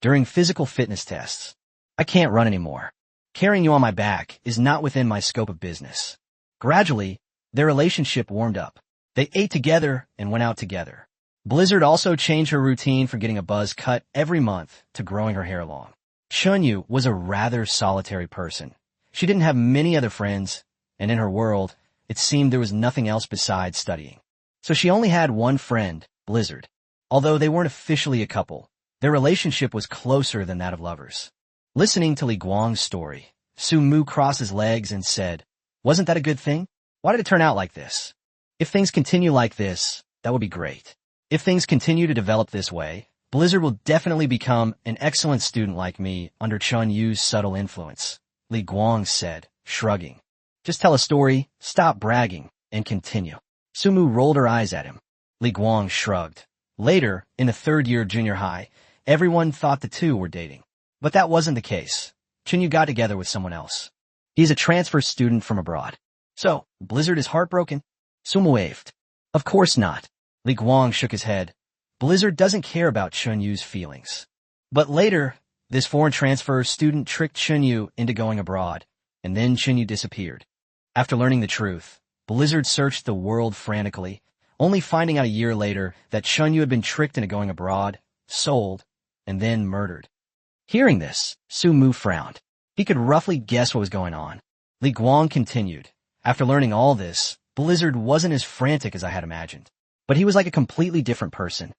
During physical fitness tests, I can't run anymore. Carrying you on my back is not within my scope of business. Gradually, their relationship warmed up. They ate together and went out together. Blizzard also changed her routine from getting a buzz cut every month to growing her hair long. Chunyu was a rather solitary person. She didn't have many other friends, and in her world, it seemed there was nothing else besides studying. So she only had one friend, Blizzard. Although they weren't officially a couple, their relationship was closer than that of lovers. Listening to Li Guang's story, Su Mu crossed his legs and said, Wasn't that a good thing? Why did it turn out like this? If things continue like this, that would be great. If things continue to develop this way, Blizzard will definitely become an excellent student like me under Chunyu's subtle influence, Li Guang said, shrugging. Just tell a story, stop bragging, and continue. Su Mu rolled her eyes at him. Li Guang shrugged. Later, in the third year of junior high, everyone thought the two were dating. But that wasn't the case. Chunyu got together with someone else. He's a transfer student from abroad. So, Blizzard is heartbroken? Su Mu waved. Of course not. Li Guang shook his head. Blizzard doesn't care about Chunyu's feelings. But later, this foreign transfer student tricked Chunyu into going abroad, and then Chunyu disappeared. After learning the truth, Blizzard searched the world frantically, only finding out a year later that Chunyu had been tricked into going abroad, sold, and then murdered. Hearing this, Su Mu frowned. He could roughly guess what was going on. Li Guang continued. After learning all this, Blizzard wasn't as frantic as I had imagined. But he was like a completely different person.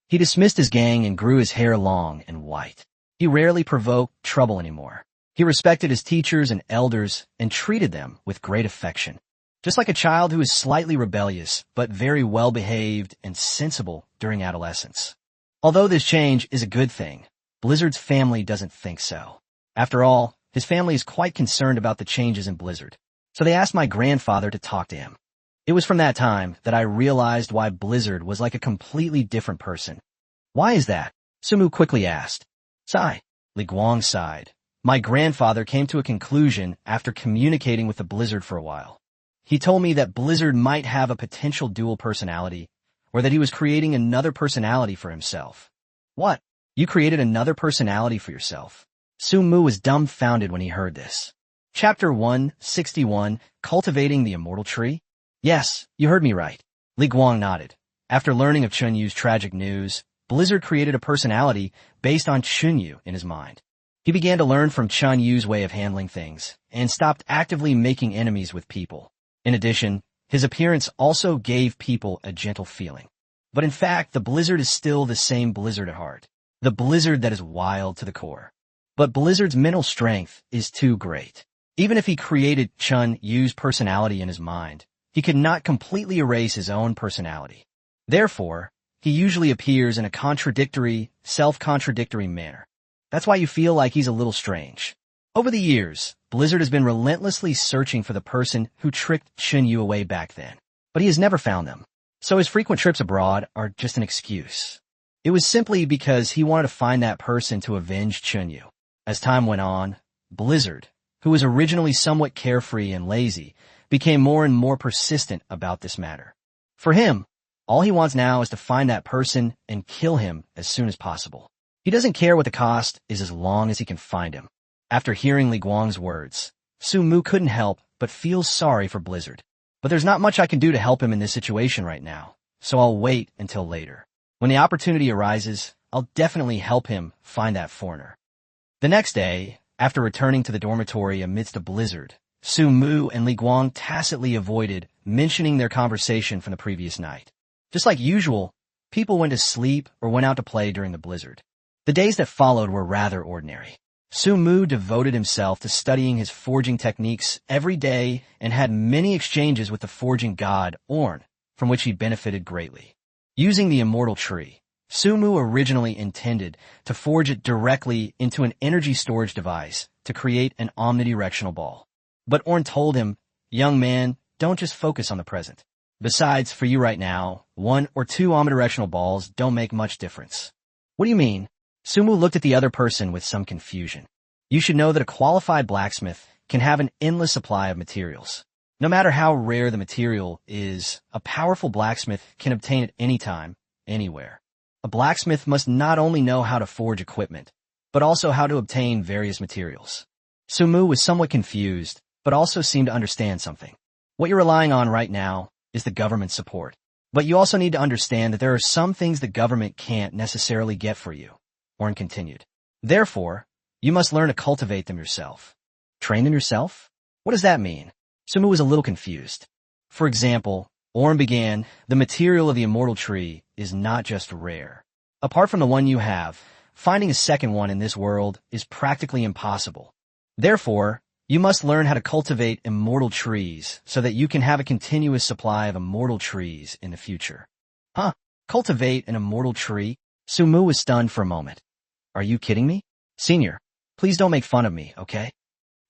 He dismissed his gang and grew his hair long and white. He rarely provoked trouble anymore. He respected his teachers and elders and treated them with great affection. Just like a child who is slightly rebellious, but very well-behaved and sensible during adolescence. Although this change is a good thing, Blizzard's family doesn't think so. After all, his family is quite concerned about the changes in Blizzard, so they asked my grandfather to talk to him. It was from that time that I realized why Blizzard was like a completely different person. Why is that? Sumu quickly asked. Sigh. Li Guang sighed. My grandfather came to a conclusion after communicating with the Blizzard for a while. He told me that Blizzard might have a potential dual personality, or that he was creating another personality for himself. What? You created another personality for yourself? Sumu was dumbfounded when he heard this. Chapter 161, Cultivating the Immortal Tree? Yes, you heard me right. Li Guang nodded. After learning of Chunyu's tragic news, Blizzard created a personality based on Chunyu in his mind. He began to learn from Chunyu's way of handling things, and stopped actively making enemies with people. In addition, his appearance also gave people a gentle feeling. But in fact, the Blizzard is still the same Blizzard at heart. The Blizzard that is wild to the core. But Blizzard's mental strength is too great. Even if he created Chunyu's personality in his mind, he could not completely erase his own personality. Therefore, he usually appears in a contradictory, self-contradictory manner. That's why you feel like he's a little strange. Over the years, Blizzard has been relentlessly searching for the person who tricked Chunyu away back then, but he has never found them. So his frequent trips abroad are just an excuse. It was simply because he wanted to find that person to avenge Chunyu. As time went on, Blizzard, who was originally somewhat carefree and lazy, became more and more persistent about this matter. For him, all he wants now is to find that person and kill him as soon as possible. He doesn't care what the cost is as long as he can find him. After hearing Li Guang's words, Sumu couldn't help but feel sorry for Blizzard. But there's not much I can do to help him in this situation right now, so I'll wait until later. When the opportunity arises, I'll definitely help him find that foreigner. The next day, after returning to the dormitory amidst a blizzard, Sumu and Li Guang tacitly avoided mentioning their conversation from the previous night. Just like usual, people went to sleep or went out to play during the blizzard. The days that followed were rather ordinary. Sumu devoted himself to studying his forging techniques every day and had many exchanges with the forging god, Orn, from which he benefited greatly. Using the immortal tree, Sumu originally intended to forge it directly into an energy storage device to create an omnidirectional ball. But Orn told him, "Young man, don't just focus on the present. Besides, for you right now, 1 or 2 omnidirectional balls don't make much difference." What do you mean? Sumu looked at the other person with some confusion. You should know that a qualified blacksmith can have an endless supply of materials. No matter how rare the material is, a powerful blacksmith can obtain it anytime, anywhere. A blacksmith must not only know how to forge equipment, but also how to obtain various materials. Sumu was somewhat confused, but also seemed to understand something. What you're relying on right now is the government's support. But you also need to understand that there are some things the government can't necessarily get for you. Orn continued. Therefore, you must learn to cultivate them yourself. Train them yourself? What does that mean? Sumu was a little confused. For example, Orn began, the material of the immortal tree is not just rare. Apart from the one you have, finding a second one in this world is practically impossible. Therefore, you must learn how to cultivate immortal trees so that you can have a continuous supply of immortal trees in the future. Huh? Cultivate an immortal tree? Sumu was stunned for a moment. Are you kidding me? Senior, please don't make fun of me, okay?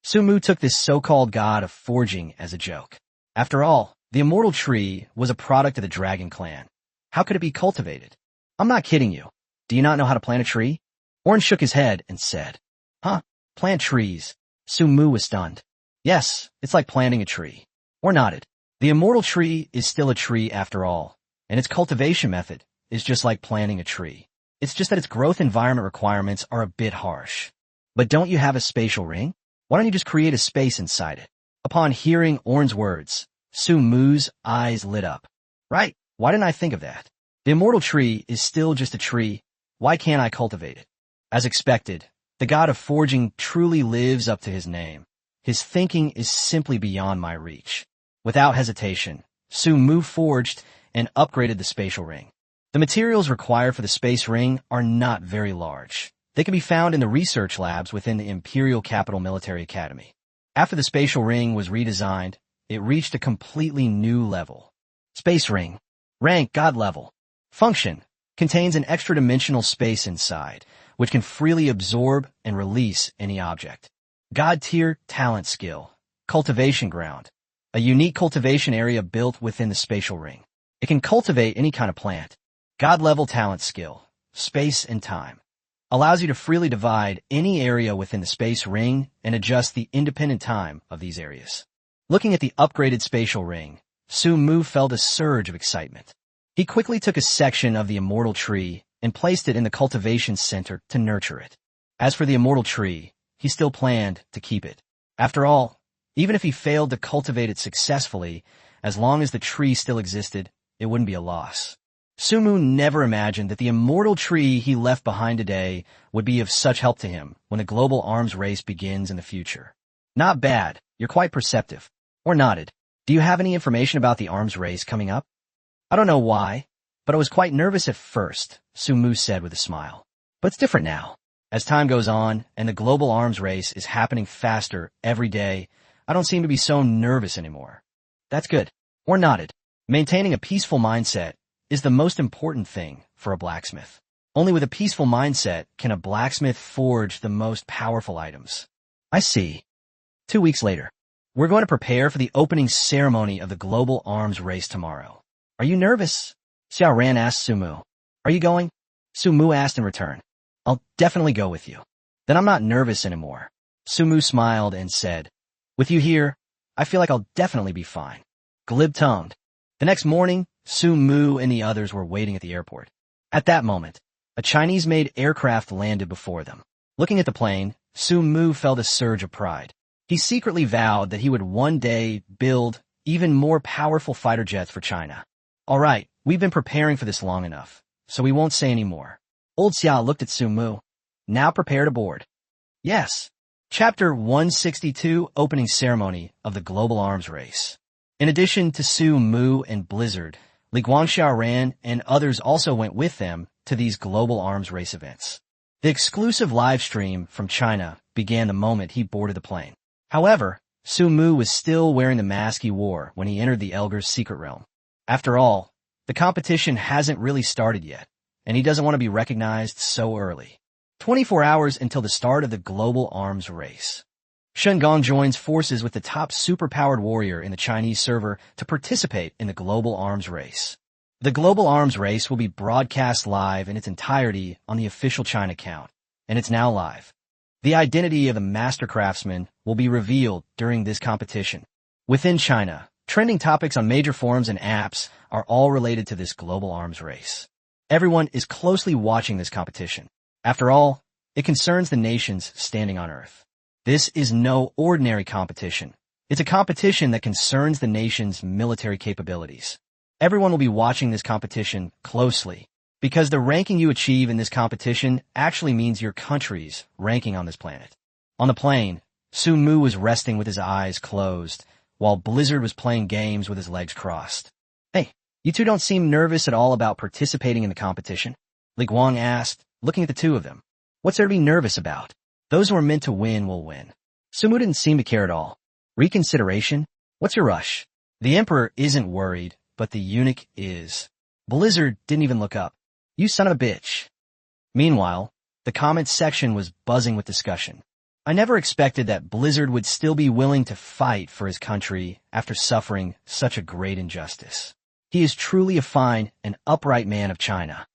Sumu took this so-called god of forging as a joke. After all, the immortal tree was a product of the Dragon Clan. How could it be cultivated? I'm not kidding you. Do you not know how to plant a tree? Orn shook his head and said, Huh? Plant trees. Sumu was stunned. Yes, it's like planting a tree. Orn nodded. The immortal tree is still a tree after all, and its cultivation method is just like planting a tree. It's just that its growth environment requirements are a bit harsh. But don't you have a spatial ring? Why don't you just create a space inside it? Upon hearing Orn's words, Sumu's eyes lit up. Right, why didn't I think of that? The immortal tree is still just a tree. Why can't I cultivate it? As expected, the god of forging truly lives up to his name. His thinking is simply beyond my reach. Without hesitation, Sumu forged and upgraded the spatial ring. The materials required for the space ring are not very large. They can be found in the research labs within the Imperial Capital Military Academy. After the spatial ring was redesigned, it reached a completely new level. Space ring. Rank God level. Function. Contains an extra-dimensional space inside, which can freely absorb and release any object. God tier talent skill. Cultivation ground. A unique cultivation area built within the spatial ring. It can cultivate any kind of plant. God level talent skill. Space and time. Allows you to freely divide any area within the space ring and adjust the independent time of these areas. Looking at the upgraded spatial ring, Su Mu felt a surge of excitement. He quickly took a section of the immortal tree and placed it in the cultivation center to nurture it. As for the immortal tree, he still planned to keep it. After all, even if he failed to cultivate it successfully, as long as the tree still existed, it wouldn't be a loss. Su Mu never imagined that the immortal tree he left behind today would be of such help to him when the global arms race begins in the future. Not bad. You're quite perceptive. Or nodded. Do you have any information about the arms race coming up? I don't know why, but I was quite nervous at first, Su Mu said with a smile. But it's different now. As time goes on and the global arms race is happening faster every day, I don't seem to be so nervous anymore. That's good. Or nodded. Maintaining a peaceful mindset is the most important thing for a blacksmith. Only with a peaceful mindset can a blacksmith forge the most powerful items. I see. 2 weeks later. We're going to prepare for the opening ceremony of the global arms race tomorrow. Are you nervous? Xiao Ran asked Su Mu. Are you going? Su Mu asked in return. I'll definitely go with you. Then I'm not nervous anymore. Su Mu smiled and said, with you here, I feel like I'll definitely be fine. Glib-tongued. The next morning, Su Mu and the others were waiting at the airport. At that moment, a Chinese-made aircraft landed before them. Looking at the plane, Su Mu felt a surge of pride. He secretly vowed that he would one day build even more powerful fighter jets for China. All right, we've been preparing for this long enough, so we won't say any more. Old Xiao looked at Su Mu. Now prepare to board. Yes. Chapter 162, Opening Ceremony of the Global Arms Race. In addition to Su Mu and Blizzard, Li Guangxiaoran and others also went with them to these global arms race events. The exclusive live stream from China began the moment he boarded the plane. However, Su Mu was still wearing the mask he wore when he entered the Elgar's secret realm. After all, the competition hasn't really started yet, and he doesn't want to be recognized so early. 24 hours until the start of the global arms race. Shen Gong joins forces with the top superpowered warrior in the Chinese server to participate in the global arms race. The global arms race will be broadcast live in its entirety on the official China account, and it's now live. The identity of the master craftsman will be revealed during this competition. Within China, trending topics on major forums and apps are all related to this global arms race. Everyone is closely watching this competition. After all, it concerns the nations standing on Earth. This is no ordinary competition. It's a competition that concerns the nation's military capabilities. Everyone will be watching this competition closely, because the ranking you achieve in this competition actually means your country's ranking on this planet. On the plane, Su Mu was resting with his eyes closed, while Blizzard was playing games with his legs crossed. Hey, you two don't seem nervous at all about participating in the competition? Li Guang asked, looking at the two of them. What's there to be nervous about? Those who are meant to win will win. Su Mu didn't seem to care at all. Reconsideration? What's your rush? The Emperor isn't worried, but the eunuch is. Blizzard didn't even look up. You son of a bitch. Meanwhile, the comments section was buzzing with discussion. I never expected that Blizzard would still be willing to fight for his country after suffering such a great injustice. He is truly a fine and upright man of China.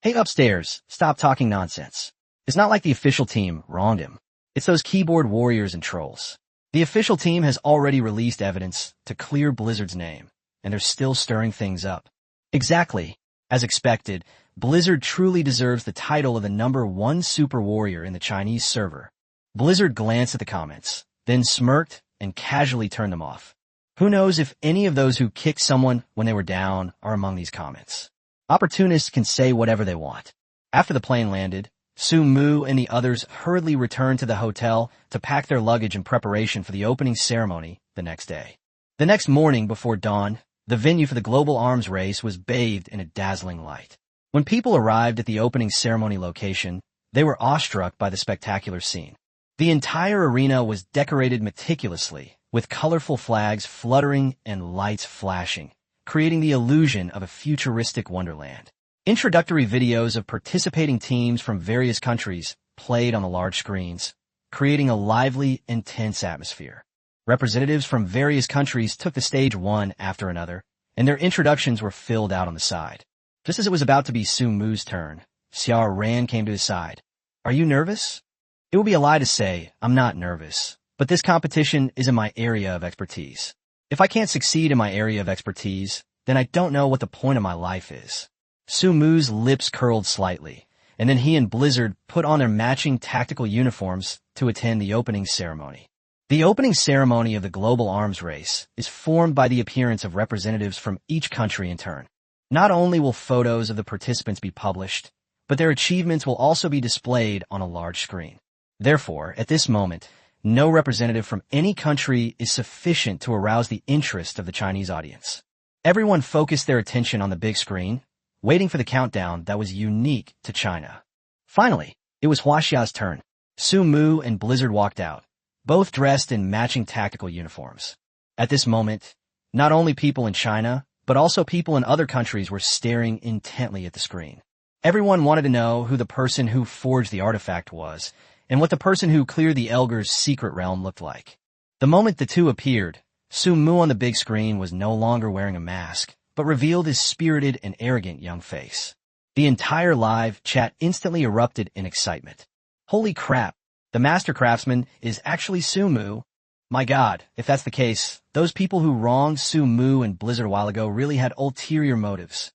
Hey upstairs, stop talking nonsense. It's not like the official team wronged him. It's those keyboard warriors and trolls. The official team has already released evidence to clear Blizzard's name, and they're still stirring things up. Exactly. As expected, Blizzard truly deserves the title of the #1 super warrior in the Chinese server. Blizzard glanced at the comments, then smirked and casually turned them off. Who knows if any of those who kicked someone when they were down are among these comments. Opportunists can say whatever they want. After the plane landed, Su Mu and the others hurriedly returned to the hotel to pack their luggage in preparation for the opening ceremony the next day. The next morning before dawn, the venue for the global arms race was bathed in a dazzling light. When people arrived at the opening ceremony location, They were awestruck by the spectacular scene. The entire arena was decorated meticulously, with colorful flags fluttering and lights flashing, creating the illusion of a futuristic wonderland. Introductory videos of participating teams from various countries played on the large screens, creating a lively, intense atmosphere. Representatives from various countries took the stage one after another, and their introductions were filled out on the side. Just as it was about to be Su Mu's turn, Xiao Ran came to his side. "Are you nervous?" "It would be a lie to say I'm not nervous, but this competition is in my area of expertise. If I can't succeed in my area of expertise, then I don't know what the point of my life is." Su Mu's lips curled slightly, and then he and Blizzard put on their matching tactical uniforms to attend the opening ceremony. The opening ceremony of the global arms race is formed by the appearance of representatives from each country in turn. Not only will photos of the participants be published, but their achievements will also be displayed on a large screen. Therefore, at this moment, no representative from any country is sufficient to arouse the interest of the Chinese audience. Everyone focused their attention on the big screen, waiting for the countdown that was unique to China. Finally, it was Huaxia's turn. Su Mu and Blizzard walked out, both dressed in matching tactical uniforms. At this moment, not only people in China, but also people in other countries were staring intently at the screen. Everyone wanted to know who the person who forged the artifact was, and what the person who cleared the Elgar's secret realm looked like. The moment the two appeared, Su Mu on the big screen was no longer wearing a mask, but revealed his spirited and arrogant young face. The entire live chat instantly erupted in excitement. "Holy crap, the master craftsman is actually Su Mu. My god, if that's the case, those people who wronged Su Mu and Blizzard a while ago really had ulterior motives.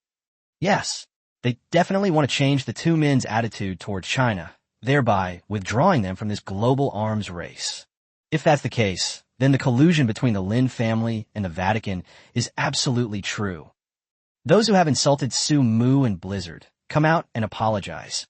Yes, they definitely want to change the two men's attitude toward China, thereby withdrawing them from this global arms race. If that's the case, then the collusion between the Lin family and the Vatican is absolutely true. Those who have insulted Su Mu and Blizzard, come out and apologize."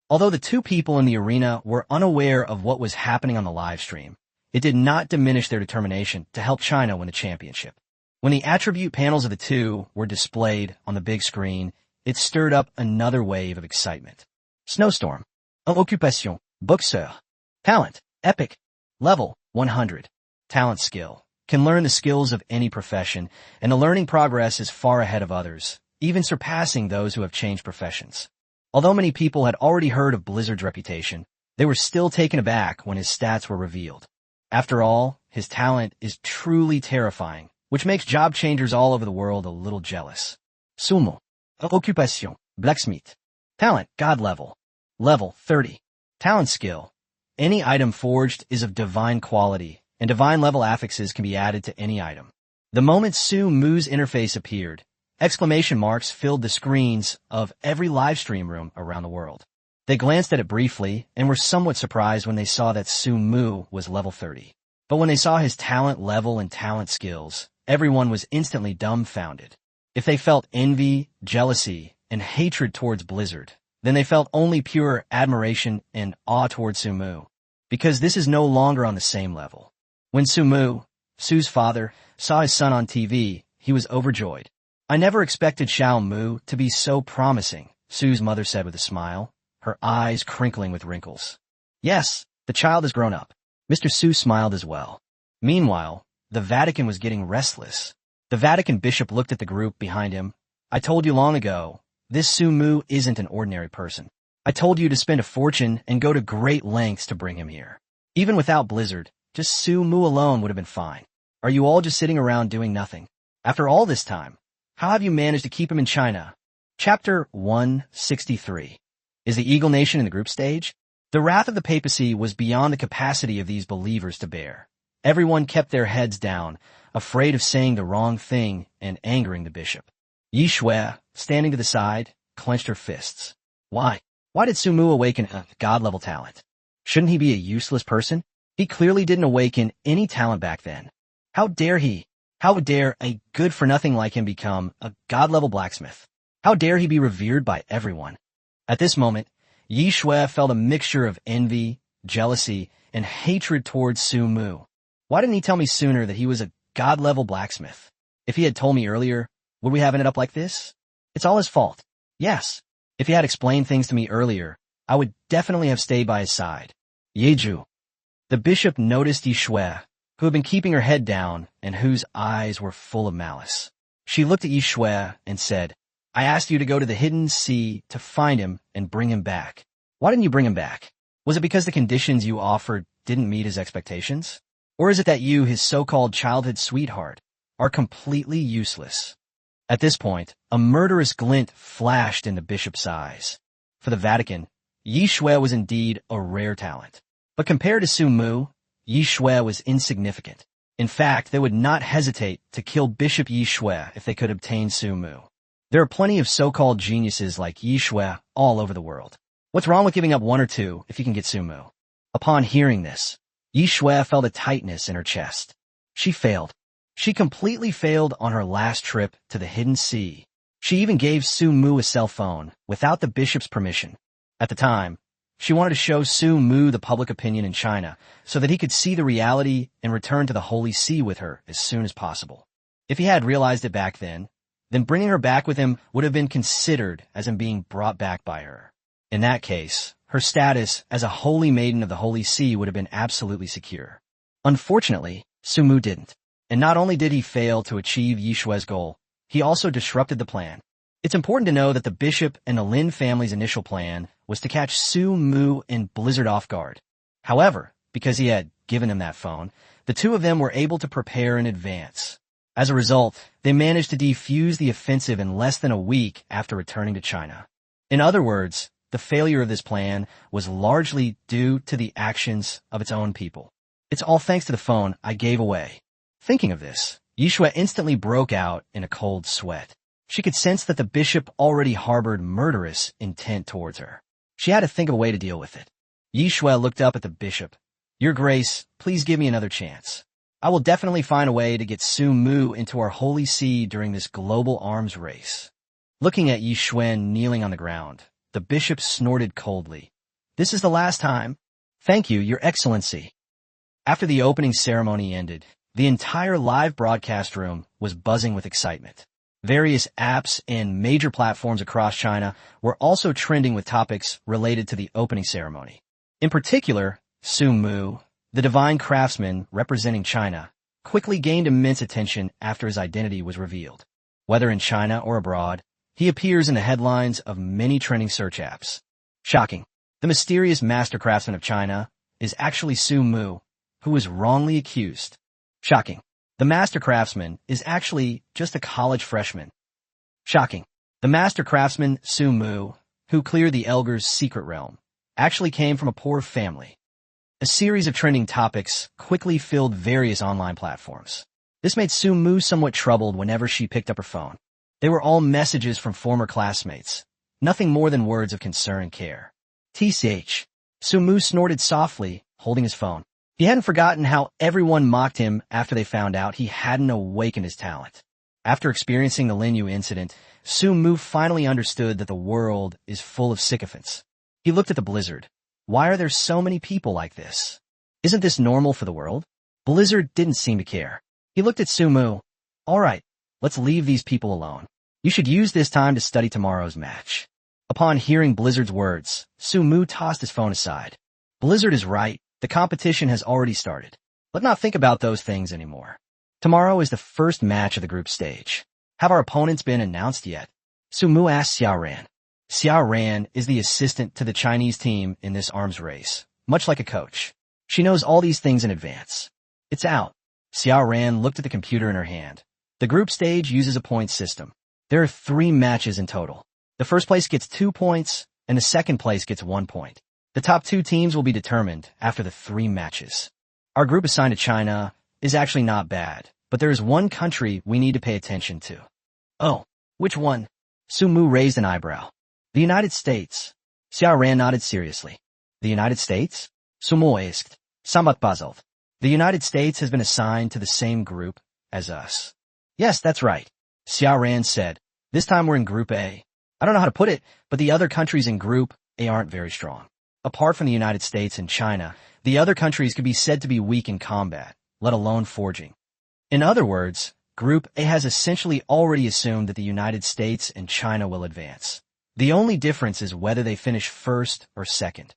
Although the two people in the arena were unaware of what was happening on the live stream, it did not diminish their determination to help China win the championship. When the attribute panels of the two were displayed on the big screen, it stirred up another wave of excitement. Snowstorm. Occupation. Boxeur. Talent. Epic. Level. 100. Talent skill. Can learn the skills of any profession, and the learning progress is far ahead of others, even surpassing those who have changed professions. Although many people had already heard of Blizzard's reputation, they were still taken aback when his stats were revealed. After all, his talent is truly terrifying, which makes job changers all over the world a little jealous. Sumo. Occupation. Blacksmith. Talent. God level. Level 30. Talent skill. Any item forged is of divine quality, and divine level affixes can be added to any item. The moment Su Mu's interface appeared, exclamation marks filled the screens of every live stream room around the world. They glanced at it briefly and were somewhat surprised when they saw that Su Mu was level 30. But when they saw his talent level and talent skills, everyone was instantly dumbfounded. If they felt envy, jealousy, and hatred towards Blizzard, then they felt only pure admiration and awe towards Su Mu, because this is no longer on the same level. When Su Mu, Su's father, saw his son on TV, he was overjoyed. "I never expected Xiao Mu to be so promising," Su's mother said with a smile, her eyes crinkling with wrinkles. "Yes, the child has grown up." Mr. Su smiled as well. Meanwhile, the Vatican was getting restless. The Vatican bishop looked at the group behind him. "I told you long ago, this Su Mu isn't an ordinary person. I told you to spend a fortune and go to great lengths to bring him here. Even without Blizzard, just Su Mu alone would have been fine. Are you all just sitting around doing nothing? After all this time, how have you managed to keep him in China?" Chapter 163. Is the Eagle Nation in the group stage? The wrath of the papacy was beyond the capacity of these believers to bear. Everyone kept their heads down, afraid of saying the wrong thing and angering the bishop. Yi Shui, standing to the side, clenched her fists. Why did Su Mu awaken a god-level talent? Shouldn't he be a useless person? He clearly didn't awaken any talent back then. How dare he? How dare a good-for-nothing like him become a god-level blacksmith? How dare he be revered by everyone? At this moment, Yi Shui felt a mixture of envy, jealousy, and hatred towards Su Mu. Why didn't he tell me sooner that he was a god-level blacksmith? If he had told me earlier, would we have ended up like this? It's all his fault. Yes. If he had explained things to me earlier, I would definitely have stayed by his side. Yeju. The bishop noticed Yi Shui, who had been keeping her head down and whose eyes were full of malice. She looked at Yi Shui and said, I asked you to go to the hidden sea to find him and bring him back. Why didn't you bring him back? Was it because the conditions you offered didn't meet his expectations? Or is it that you, his so-called childhood sweetheart, are completely useless? At this point, a murderous glint flashed in the bishop's eyes. For the Vatican, Yi Shui was indeed a rare talent. But compared to Su Mu, Yi Shui was insignificant. In fact, they would not hesitate to kill Bishop Yi Shui if they could obtain Su Mu. There are plenty of so-called geniuses like Yi Shui all over the world. What's wrong with giving up one or two if you can get Su Mu? Upon hearing this, Yi Shui felt a tightness in her chest. She failed. She completely failed on her last trip to the hidden sea. She even gave Su Mu a cell phone without the bishop's permission. At the time, she wanted to show Su Mu the public opinion in China so that he could see the reality and return to the Holy See with her as soon as possible. If he had realized it back then bringing her back with him would have been considered as him being brought back by her. In that case, her status as a holy maiden of the Holy See would have been absolutely secure. Unfortunately, Su Mu didn't. And not only did he fail to achieve Yi Shui's goal, he also disrupted the plan. It's important to know that the bishop and the Lin family's initial plan was to catch Su Mu and Blizzard off guard. However, because he had given him that phone, the two of them were able to prepare in advance. As a result, they managed to defuse the offensive in less than a week after returning to China. In other words, the failure of this plan was largely due to the actions of its own people. It's all thanks to the phone I gave away. Thinking of this, Yi Shui instantly broke out in a cold sweat. She could sense that the bishop already harbored murderous intent towards her. She had to think of a way to deal with it. Yi Shui looked up at the bishop. Your Grace, please give me another chance. I will definitely find a way to get Su Mu into our Holy See during this global arms race. Looking at Yi Shui kneeling on the ground, the bishop snorted coldly. This is the last time. Thank you, Your Excellency. After the opening ceremony ended, the entire live broadcast room was buzzing with excitement. Various apps and major platforms across China were also trending with topics related to the opening ceremony. In particular, Su Mu, the divine craftsman representing China, quickly gained immense attention after his identity was revealed. Whether in China or abroad, he appears in the headlines of many trending search apps. Shocking. The mysterious master craftsman of China is actually Su Mu, who was wrongly accused. Shocking. The master craftsman is actually just a college freshman. Shocking. The master craftsman, Su Mu, who cleared the Elgar's secret realm, actually came from a poor family. A series of trending topics quickly filled various online platforms. This made Su Mu somewhat troubled whenever she picked up her phone. They were all messages from former classmates, nothing more than words of concern and care. TCH. Su Mu snorted softly, holding his phone. He hadn't forgotten how everyone mocked him after they found out he hadn't awakened his talent. After experiencing the Lin Yu incident, Su Mu finally understood that the world is full of sycophants. He looked at the Blizzard. Why are there so many people like this? Isn't this normal for the world? Blizzard didn't seem to care. He looked at Su Mu. All right, let's leave these people alone. You should use this time to study tomorrow's match. Upon hearing Blizzard's words, Su Mu tossed his phone aside. Blizzard is right. The competition has already started. Let's not think about those things anymore. Tomorrow is the first match of the group stage. Have our opponents been announced yet? Su Mu asked Xiao Ran. Xiao Ran is the assistant to the Chinese team in this arms race, much like a coach. She knows all these things in advance. It's out. Xiao Ran looked at the computer in her hand. The group stage uses a point system. There are 3 matches in total. The first place gets 2 points, and the second place gets 1 point. The top 2 teams will be determined after the 3 matches. Our group assigned to China is actually not bad, but there is one country we need to pay attention to. Oh, which one? Su Mu raised an eyebrow. The United States. Xiao Ran nodded seriously. The United States? Su Mu asked. Sambat puzzled. The United States has been assigned to the same group as us. Yes, that's right. Xiao Ran said. This time we're in Group A. I don't know how to put it, but the other countries in Group A aren't very strong. Apart from the United States and China, the other countries could be said to be weak in combat, let alone forging. In other words, Group A has essentially already assumed that the United States and China will advance. The only difference is whether they finish first or second.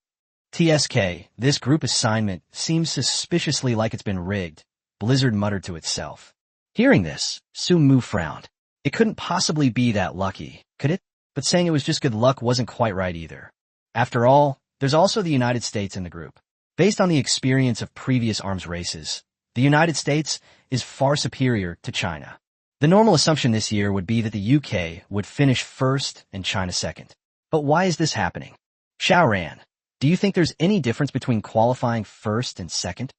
TSK, this group assignment seems suspiciously like it's been rigged, Blizzard muttered to itself. Hearing this, Su-Mu frowned. It couldn't possibly be that lucky, could it? But saying it was just good luck wasn't quite right either. After all, there's also the United States in the group. Based on the experience of previous arms races, the United States is far superior to China. The normal assumption this year would be that the UK would finish first and China second. But why is this happening? Xiaoran, do you think there's any difference between qualifying first and second?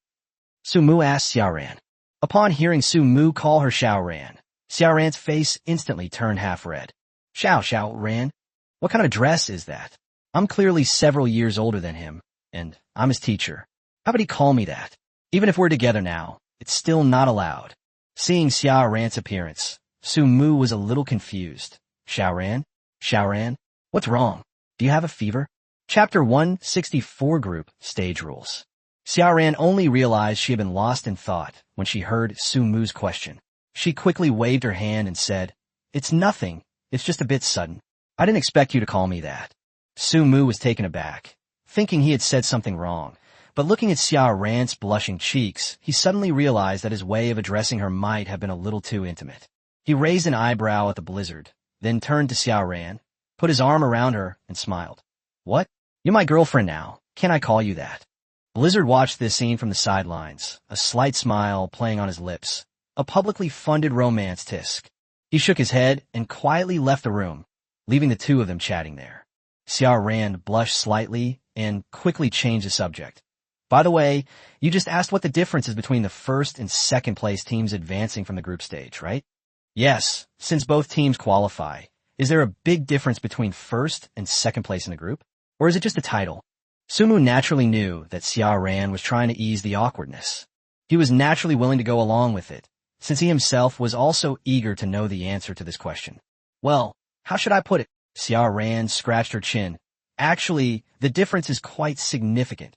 Su-Mu asked Xiaoran. Upon hearing Su-Mu call her Xiaoran, Xiaoran's face instantly turned half red. Xiaoran? What kind of dress is that? I'm clearly several years older than him, and I'm his teacher. How about he call me that? Even if we're together now, it's still not allowed. Seeing Xiaoran's appearance, Su-Mu was a little confused. Xiaoran? What's wrong? Do you have a fever? Chapter 164 Group Stage Rules. Xiaoran only realized she had been lost in thought when she heard Su-Mu's question. She quickly waved her hand and said, It's nothing. It's just a bit sudden. I didn't expect you to call me that. Su-Mu was taken aback, thinking he had said something wrong. But looking at Xiaoran's blushing cheeks, he suddenly realized that his way of addressing her might have been a little too intimate. He raised an eyebrow at the Blizzard, then turned to Xiaoran, put his arm around her, and smiled. What? You're my girlfriend now. Can I call you that? Blizzard watched this scene from the sidelines, a slight smile playing on his lips. A publicly funded romance tisk. He shook his head and quietly left the room, leaving the two of them chatting there. Xiaoran blushed slightly and quickly changed the subject. By the way, you just asked what the difference is between the first and second place teams advancing from the group stage, right? Yes, since both teams qualify. Is there a big difference between first and second place in the group? Or is it just a title? Su-Mu naturally knew that Xiaoran was trying to ease the awkwardness. He was naturally willing to go along with it, since he himself was also eager to know the answer to this question. Well, how should I put it? Xiaoran scratched her chin. Actually, the difference is quite significant.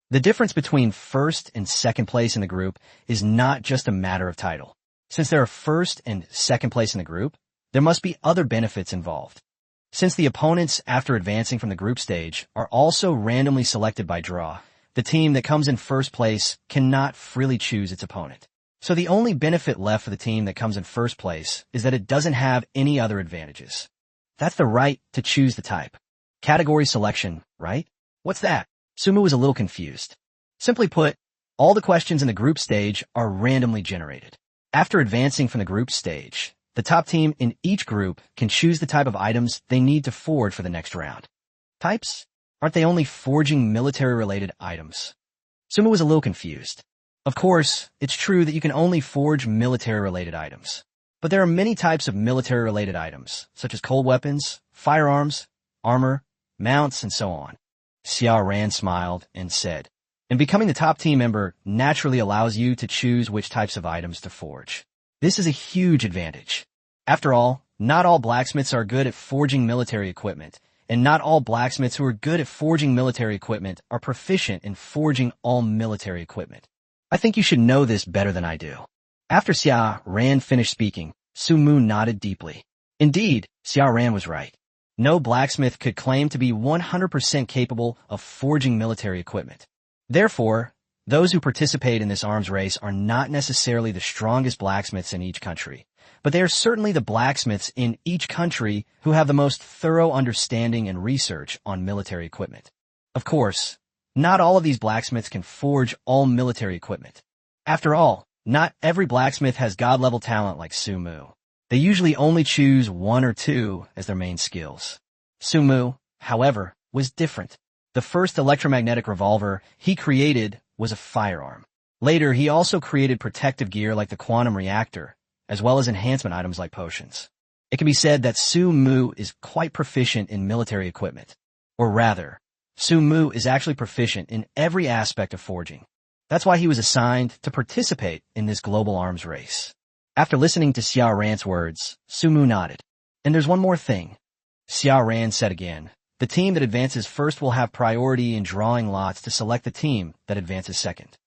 The difference between first and second place in the group is not just a matter of title. Since there are first and second place in the group, there must be other benefits involved. Since the opponents after advancing from the group stage are also randomly selected by draw, the team that comes in first place cannot freely choose its opponent. So the only benefit left for the team that comes in first place is that it doesn't have any other advantages. That's the right to choose the type. Category selection, right? What's that? Su-Mu was a little confused. Simply put, all the questions in the group stage are randomly generated. After advancing from the group stage, the top team in each group can choose the type of items they need to forge for the next round. Types? Aren't they only forging military-related items? Su-Mu was a little confused. Of course, it's true that you can only forge military-related items. But there are many types of military-related items, such as cold weapons, firearms, armor, mounts, and so on. Xiaoran smiled and said, And becoming the top team member naturally allows you to choose which types of items to forge. This is a huge advantage. After all, not all blacksmiths are good at forging military equipment, and not all blacksmiths who are good at forging military equipment are proficient in forging all military equipment. I think you should know this better than I do. After Xiaoran finished speaking, Su-Mu nodded deeply. Indeed, Xiaoran was right. No blacksmith could claim to be 100% capable of forging military equipment. Therefore, those who participate in this arms race are not necessarily the strongest blacksmiths in each country, but they are certainly the blacksmiths in each country who have the most thorough understanding and research on military equipment. Of course, not all of these blacksmiths can forge all military equipment. After all, not every blacksmith has god-level talent like Su-Mu. They usually only choose one or two as their main skills. Su-Mu, however, was different. The first electromagnetic revolver he created was a firearm. Later, he also created protective gear like the quantum reactor, as well as enhancement items like potions. It can be said that Su-Mu is quite proficient in military equipment. Or rather, Su-Mu is actually proficient in every aspect of forging. That's why he was assigned to participate in this global arms race. After listening to Xiaoran's words, Su-Mu nodded. And there's one more thing. Xiaoran said again, the team that advances first will have priority in drawing lots to select the team that advances second.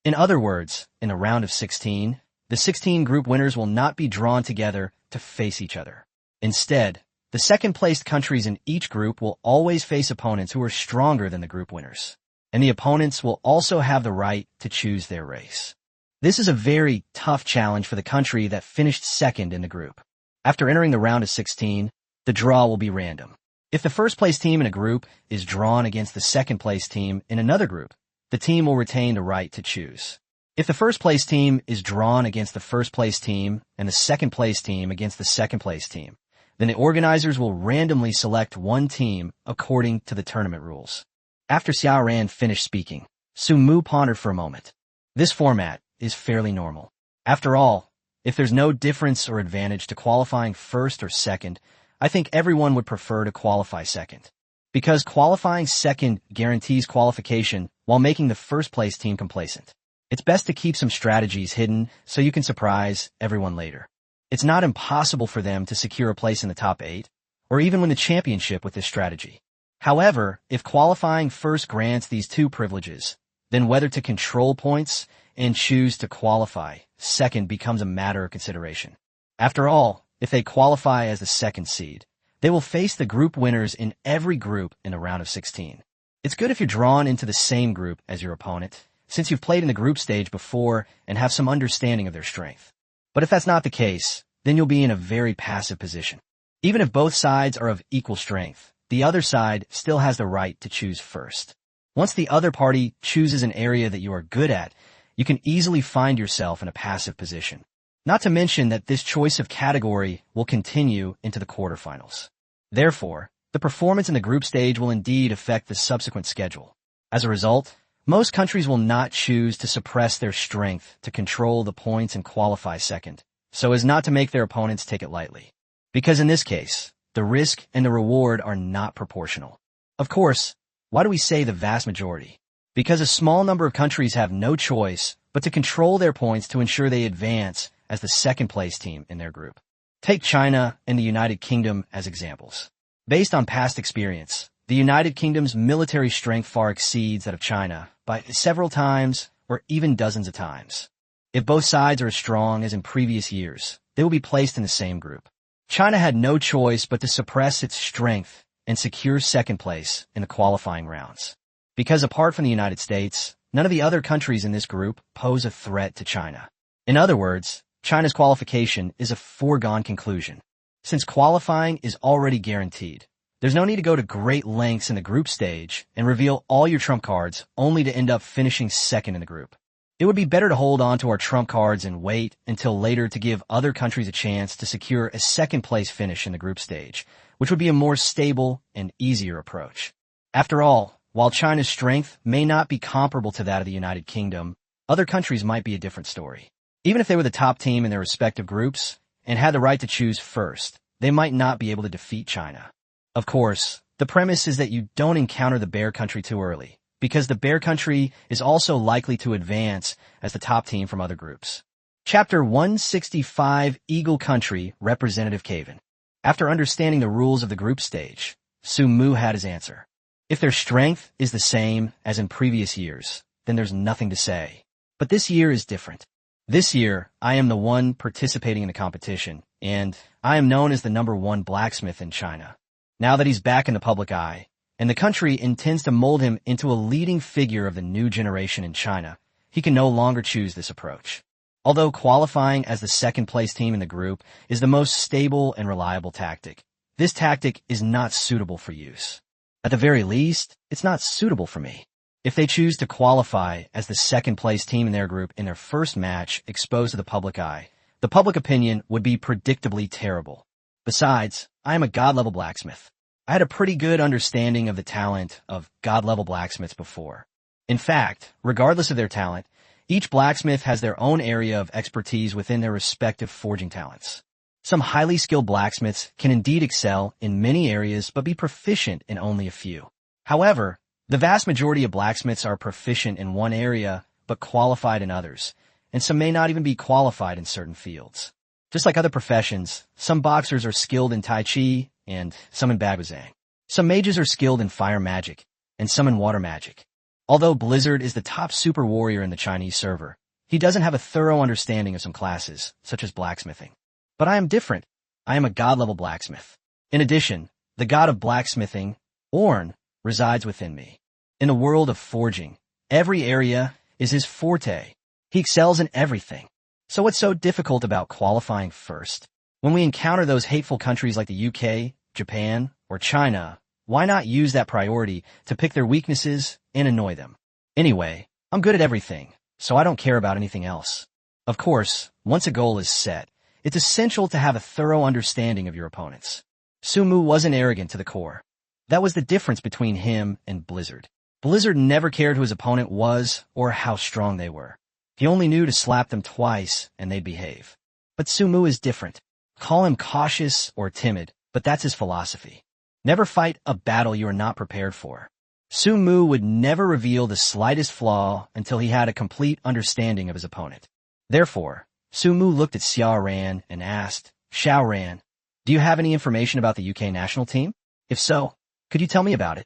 In other words, in a round of 16, the 16 group winners will not be drawn together to face each other. Instead, The second-placed countries in each group will always face opponents who are stronger than the group winners, and the opponents will also have the right to choose their race. This is a very tough challenge for the country that finished second in the group. After entering the round of 16, the draw will be random. If the first-place team in a group is drawn against the second-place team in another group, the team will retain the right to choose. If the first-place team is drawn against the first-place team and the second-place team against the second-place team, then the organizers will randomly select one team according to the tournament rules. After Xiao Ran finished speaking, Su Mu pondered for a moment. This format is fairly normal. After all, if there's no difference or advantage to qualifying first or second, I think everyone would prefer to qualify second. Because qualifying second guarantees qualification while making the first-place team complacent. It's best to keep some strategies hidden so you can surprise everyone later. It's not impossible for them to secure a place in the top 8, or even win the championship with this strategy. However, if qualifying first grants these two privileges, then whether to control points and choose to qualify second becomes a matter of consideration. After all, if they qualify as the second seed, they will face the group winners in every group in the round of 16. It's good if you're drawn into the same group as your opponent, since you've played in the group stage before and have some understanding of their strength. But if that's not the case, then you'll be in a very passive position. Even if both sides are of equal strength, the other side still has the right to choose first. Once the other party chooses an area that you are good at, you can easily find yourself in a passive position. Not to mention that this choice of category will continue into the quarterfinals. Therefore, the performance in the group stage will indeed affect the subsequent schedule. As a result, most countries will not choose to suppress their strength to control the points and qualify second, so as not to make their opponents take it lightly. Because in this case, the risk and the reward are not proportional. Of course, why do we say the vast majority? Because a small number of countries have no choice but to control their points to ensure they advance as the second-place team in their group. Take China and the United Kingdom as examples. Based on past experience, the United Kingdom's military strength far exceeds that of China by several times or even dozens of times. If both sides are as strong as in previous years, they will be placed in the same group. China had no choice but to suppress its strength and secure second place in the qualifying rounds. Because apart from the United States, none of the other countries in this group pose a threat to China. In other words, China's qualification is a foregone conclusion. Since qualifying is already guaranteed, there's no need to go to great lengths in the group stage and reveal all your trump cards only to end up finishing second in the group. It would be better to hold on to our trump cards and wait until later to give other countries a chance to secure a second-place finish in the group stage, which would be a more stable and easier approach. After all, while China's strength may not be comparable to that of the United Kingdom, other countries might be a different story. Even if they were the top team in their respective groups and had the right to choose first, they might not be able to defeat China. Of course, the premise is that you don't encounter the bear country too early, because the bear country is also likely to advance as the top team from other groups. Chapter 165, Eagle Country, Representative Caven. After understanding the rules of the group stage, Su Mu had his answer. If their strength is the same as in previous years, then there's nothing to say. But this year is different. This year, I am the one participating in the competition, and I am known as the #1 blacksmith in China. Now that he's back in the public eye, and the country intends to mold him into a leading figure of the new generation in China, he can no longer choose this approach. Although qualifying as the second-place team in the group is the most stable and reliable tactic, this tactic is not suitable for use. At the very least, it's not suitable for me. If they choose to qualify as the second-place team in their group in their first match exposed to the public eye, the public opinion would be predictably terrible. Besides, I am a god-level blacksmith. I had a pretty good understanding of the talent of god-level blacksmiths before. In fact, regardless of their talent, each blacksmith has their own area of expertise within their respective forging talents. Some highly skilled blacksmiths can indeed excel in many areas but be proficient in only a few. However, the vast majority of blacksmiths are proficient in one area but qualified in others, and some may not even be qualified in certain fields. Just like other professions, some boxers are skilled in Tai Chi and some in Bagwazang. Some mages are skilled in fire magic and some in water magic. Although Blizzard is the top super warrior in the Chinese server, he doesn't have a thorough understanding of some classes, such as blacksmithing. But I am different. I am a god-level blacksmith. In addition, the god of blacksmithing, Orn, resides within me. In the world of forging, every area is his forte. He excels in everything. So what's so difficult about qualifying first? When we encounter those hateful countries like the UK, Japan, or China, why not use that priority to pick their weaknesses and annoy them? Anyway, I'm good at everything, so I don't care about anything else. Of course, once a goal is set, it's essential to have a thorough understanding of your opponents. Su Mu wasn't arrogant to the core. That was the difference between him and Blizzard. Blizzard never cared who his opponent was or how strong they were. He only knew to slap them twice and they'd behave. But Su Mu is different. Call him cautious or timid, but that's his philosophy. Never fight a battle you are not prepared for. Su Mu would never reveal the slightest flaw until he had a complete understanding of his opponent. Therefore, Su Mu looked at Xiao Ran and asked, Xiao Ran, do you have any information about the UK national team? If so, could you tell me about it?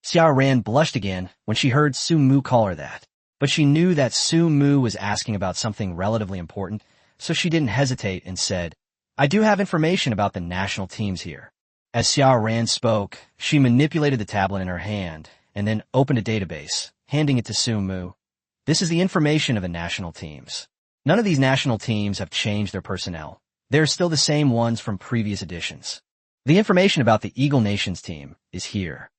Xiao Ran blushed again when she heard Su Mu call her that. But she knew that Su Mu was asking about something relatively important, so she didn't hesitate and said, I do have information about the national teams here. As Xiao Ran spoke, she manipulated the tablet in her hand and then opened a database, handing it to Su Mu. This is the information of the national teams. None of these national teams have changed their personnel. They're still the same ones from previous editions. The information about the Eagle Nations team is here.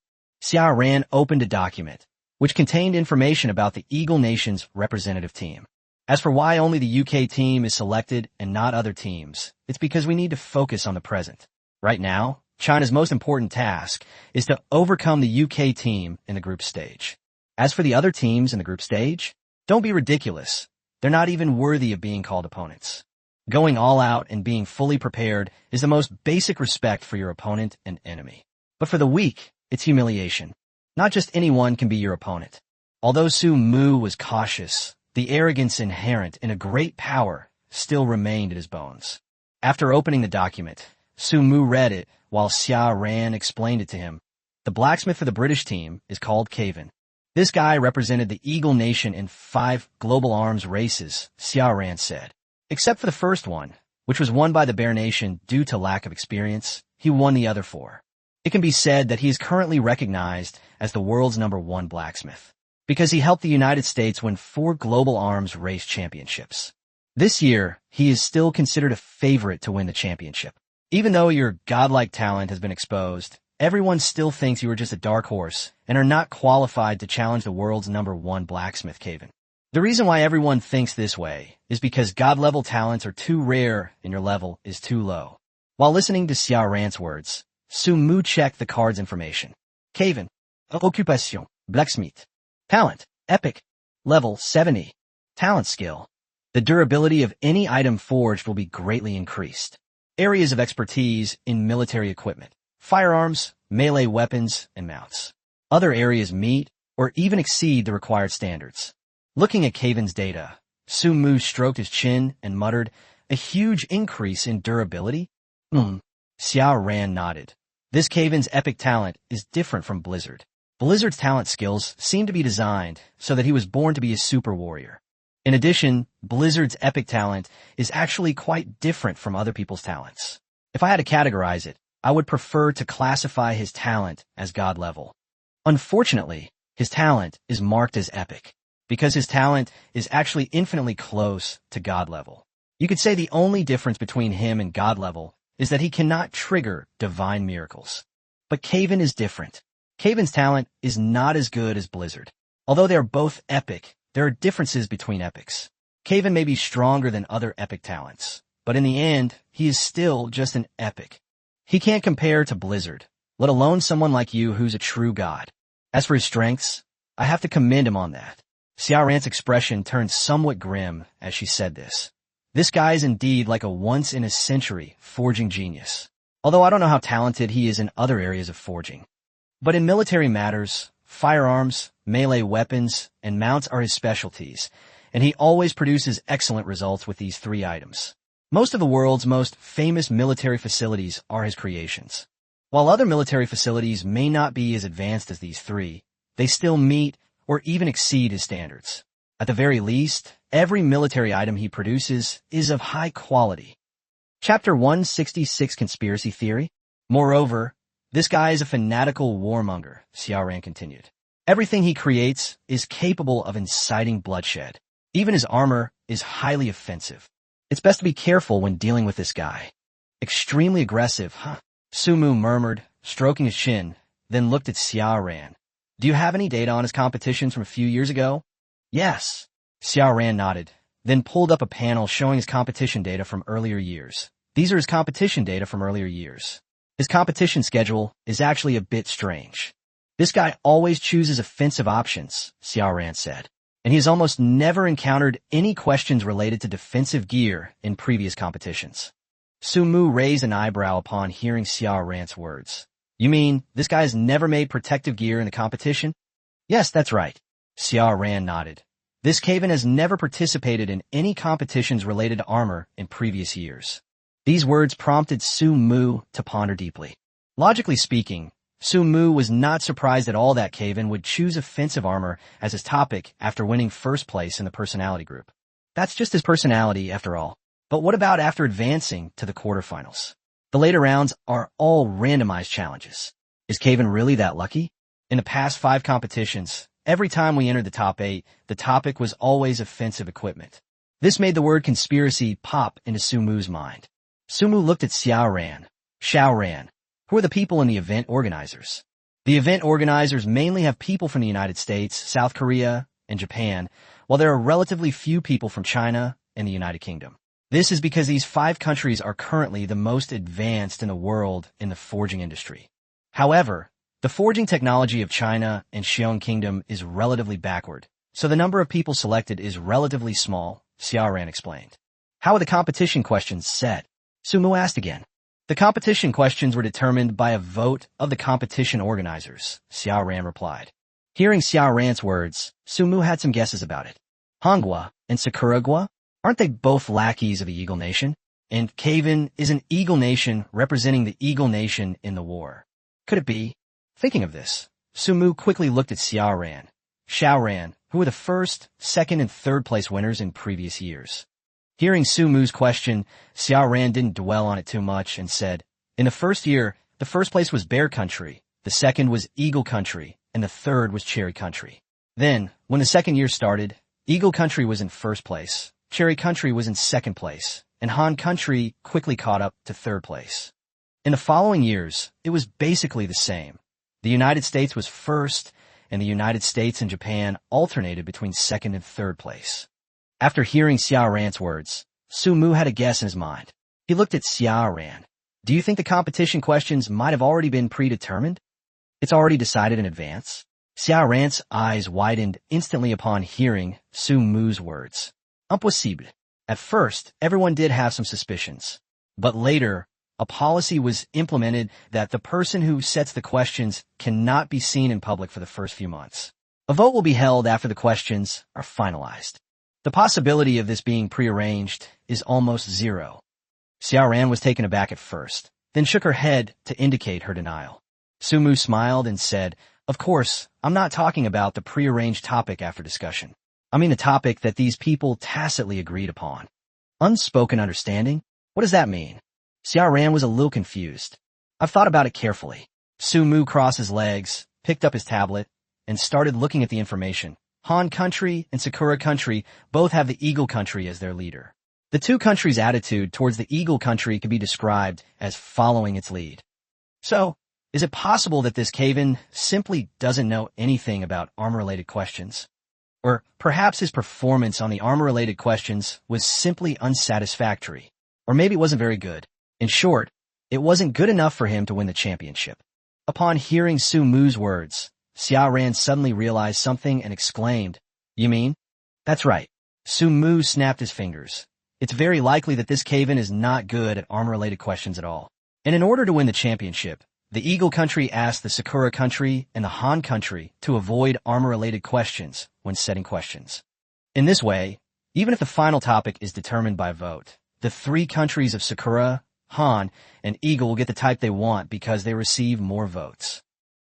Xiao Ran opened a document, which contained information about the Eagle Nations representative team. As for why only the UK team is selected and not other teams, it's because we need to focus on the present. Right now, China's most important task is to overcome the UK team in the group stage. As for the other teams in the group stage, don't be ridiculous. They're not even worthy of being called opponents. Going all out and being fully prepared is the most basic respect for your opponent and enemy. But for the weak, it's humiliation. Not just anyone can be your opponent. Although Su Mu was cautious, the arrogance inherent in a great power still remained in his bones. After opening the document, Su Mu read it while Xiao Ran explained it to him. The blacksmith for the British team is called Caven. This guy represented the Eagle Nation in 5 global arms races, Xiao Ran said. Except for the first one, which was won by the Bear Nation due to lack of experience, he won the other 4. It can be said that he is currently recognized as the world's #1 blacksmith, because he helped the United States win 4 global arms race championships. This year, he is still considered a favorite to win the championship. Even though your godlike talent has been exposed, everyone still thinks you are just a dark horse and are not qualified to challenge the world's #1 blacksmith, Caven. The reason why everyone thinks this way is because God-level talents are too rare and your level is too low. While listening to Xiao Ran's words, Su Mu checked the card's information. Caven. Occupation. Blacksmith. Talent. Epic. Level 70. Talent skill. The durability of any item forged will be greatly increased. Areas of expertise in military equipment. Firearms, melee weapons, and mounts. Other areas meet or even exceed the required standards. Looking at Caven's data, Su Mu stroked his chin and muttered, a huge increase in durability? Xiao Ran nodded. This Caven's epic talent is different from Blizzard. Blizzard's talent skills seem to be designed so that he was born to be a super warrior. In addition, Blizzard's epic talent is actually quite different from other people's talents. If I had to categorize it, I would prefer to classify his talent as God level. Unfortunately, his talent is marked as epic, because his talent is actually infinitely close to God level. You could say the only difference between him and God level is that he cannot trigger divine miracles. But Caven is different. Caven's talent is not as good as Blizzard. Although they are both epic, there are differences between epics. Caven may be stronger than other epic talents, but in the end, he is still just an epic. He can't compare to Blizzard, let alone someone like you who's a true god. As for his strengths, I have to commend him on that. Xiao Ran's expression turned somewhat grim as she said this. This guy is indeed like a once-in-a-century forging genius, although I don't know how talented he is in other areas of forging. But in military matters, firearms, melee weapons, and mounts are his specialties, and he always produces excellent results with these 3 items. Most of the world's most famous military facilities are his creations. While other military facilities may not be as advanced as these 3, they still meet or even exceed his standards. At the very least, every military item he produces is of high quality. Chapter 166 Conspiracy Theory. Moreover, this guy is a fanatical warmonger, Xiao Ran continued. Everything he creates is capable of inciting bloodshed. Even his armor is highly offensive. It's best to be careful when dealing with this guy. Extremely aggressive, huh? Su Mu murmured, stroking his chin, then looked at Xiao Ran. Do you have any data on his competitions from a few years ago? Yes. Xiao Ran nodded, then pulled up a panel showing his competition data from earlier years. These are his competition data from earlier years. His competition schedule is actually a bit strange. This guy always chooses offensive options, Xiao Ran said, and he has almost never encountered any questions related to defensive gear in previous competitions. Su Mu raised an eyebrow upon hearing Xiao Ran's words. You mean this guy has never made protective gear in the competition? Yes, that's right. Xiao Ran nodded. This Caven has never participated in any competitions related to armor in previous years. These words prompted Su Mu to ponder deeply. Logically speaking, Su Mu was not surprised at all that Caven would choose offensive armor as his topic after winning first place in the personality group. That's just his personality, after all. But what about after advancing to the quarterfinals? The later rounds are all randomized challenges. Is Caven really that lucky? In the past 5 competitions, every time we entered the top 8, the topic was always offensive equipment. This made the word conspiracy pop into Su Mu's mind. Su Mu looked at Xiao Ran, who are the people in the event organizers. The event organizers mainly have people from the United States, South Korea, and Japan, while there are relatively few people from China and the United Kingdom. This is because these 5 countries are currently the most advanced in the world in the forging industry. However, the forging technology of China and Xiong Kingdom is relatively backward, so the number of people selected is relatively small, Xiao Ran explained. How are the competition questions set? Su Mu asked again. The competition questions were determined by a vote of the competition organizers, Xiao Ran replied. Hearing Xiao Ran's words, Su Mu had some guesses about it. Hongua and Sakuragua? Aren't they both lackeys of the Eagle Nation? And Caven is an Eagle Nation representing the Eagle Nation in the war. Could it be? Thinking of this, Su Mu quickly looked at Xiao Ran, who were the first, second, and third place winners in previous years. Hearing Su Mu's question, Xiao Ran didn't dwell on it too much and said, in the first year, the first place was Bear Country, the second was Eagle Country, and the third was Cherry Country. Then, when the second year started, Eagle Country was in first place, Cherry Country was in second place, and Han Country quickly caught up to third place. In the following years, it was basically the same. The United States was first, and the United States and Japan alternated between second and third place. After hearing Xiao Ran's words, Su Mu had a guess in his mind. He looked at Xiao Ran. Do you think the competition questions might have already been predetermined? It's already decided in advance? Xiao Ran's eyes widened instantly upon hearing Su Mu's words. Impossible. At first, everyone did have some suspicions. But later, a policy was implemented that the person who sets the questions cannot be seen in public for the first few months. A vote will be held after the questions are finalized. The possibility of this being prearranged is almost zero. Xiao Ran was taken aback at first, then shook her head to indicate her denial. Su Mu smiled and said, of course, I'm not talking about the prearranged topic after discussion. I mean the topic that these people tacitly agreed upon. Unspoken understanding? What does that mean? Xiao Ran was a little confused. I've thought about it carefully. Su Mu crossed his legs, picked up his tablet, and started looking at the information. Han Country and Sakura Country both have the Eagle Country as their leader. The 2 countries' attitude towards the Eagle Country can be described as following its lead. So, is it possible that this Caven simply doesn't know anything about armor-related questions? Or perhaps his performance on the armor-related questions was simply unsatisfactory. Or maybe it wasn't very good. In short, it wasn't good enough for him to win the championship. Upon hearing Su Mu's words, Xiao Ran suddenly realized something and exclaimed, you mean? That's right. Su Mu snapped his fingers. It's very likely that this Caven is not good at armor-related questions at all. And in order to win the championship, the Eagle Country asked the Sakura Country and the Han Country to avoid armor-related questions when setting questions. In this way, even if the final topic is determined by vote, the 3 countries of Sakura, Han, and Eagle will get the type they want because they receive more votes.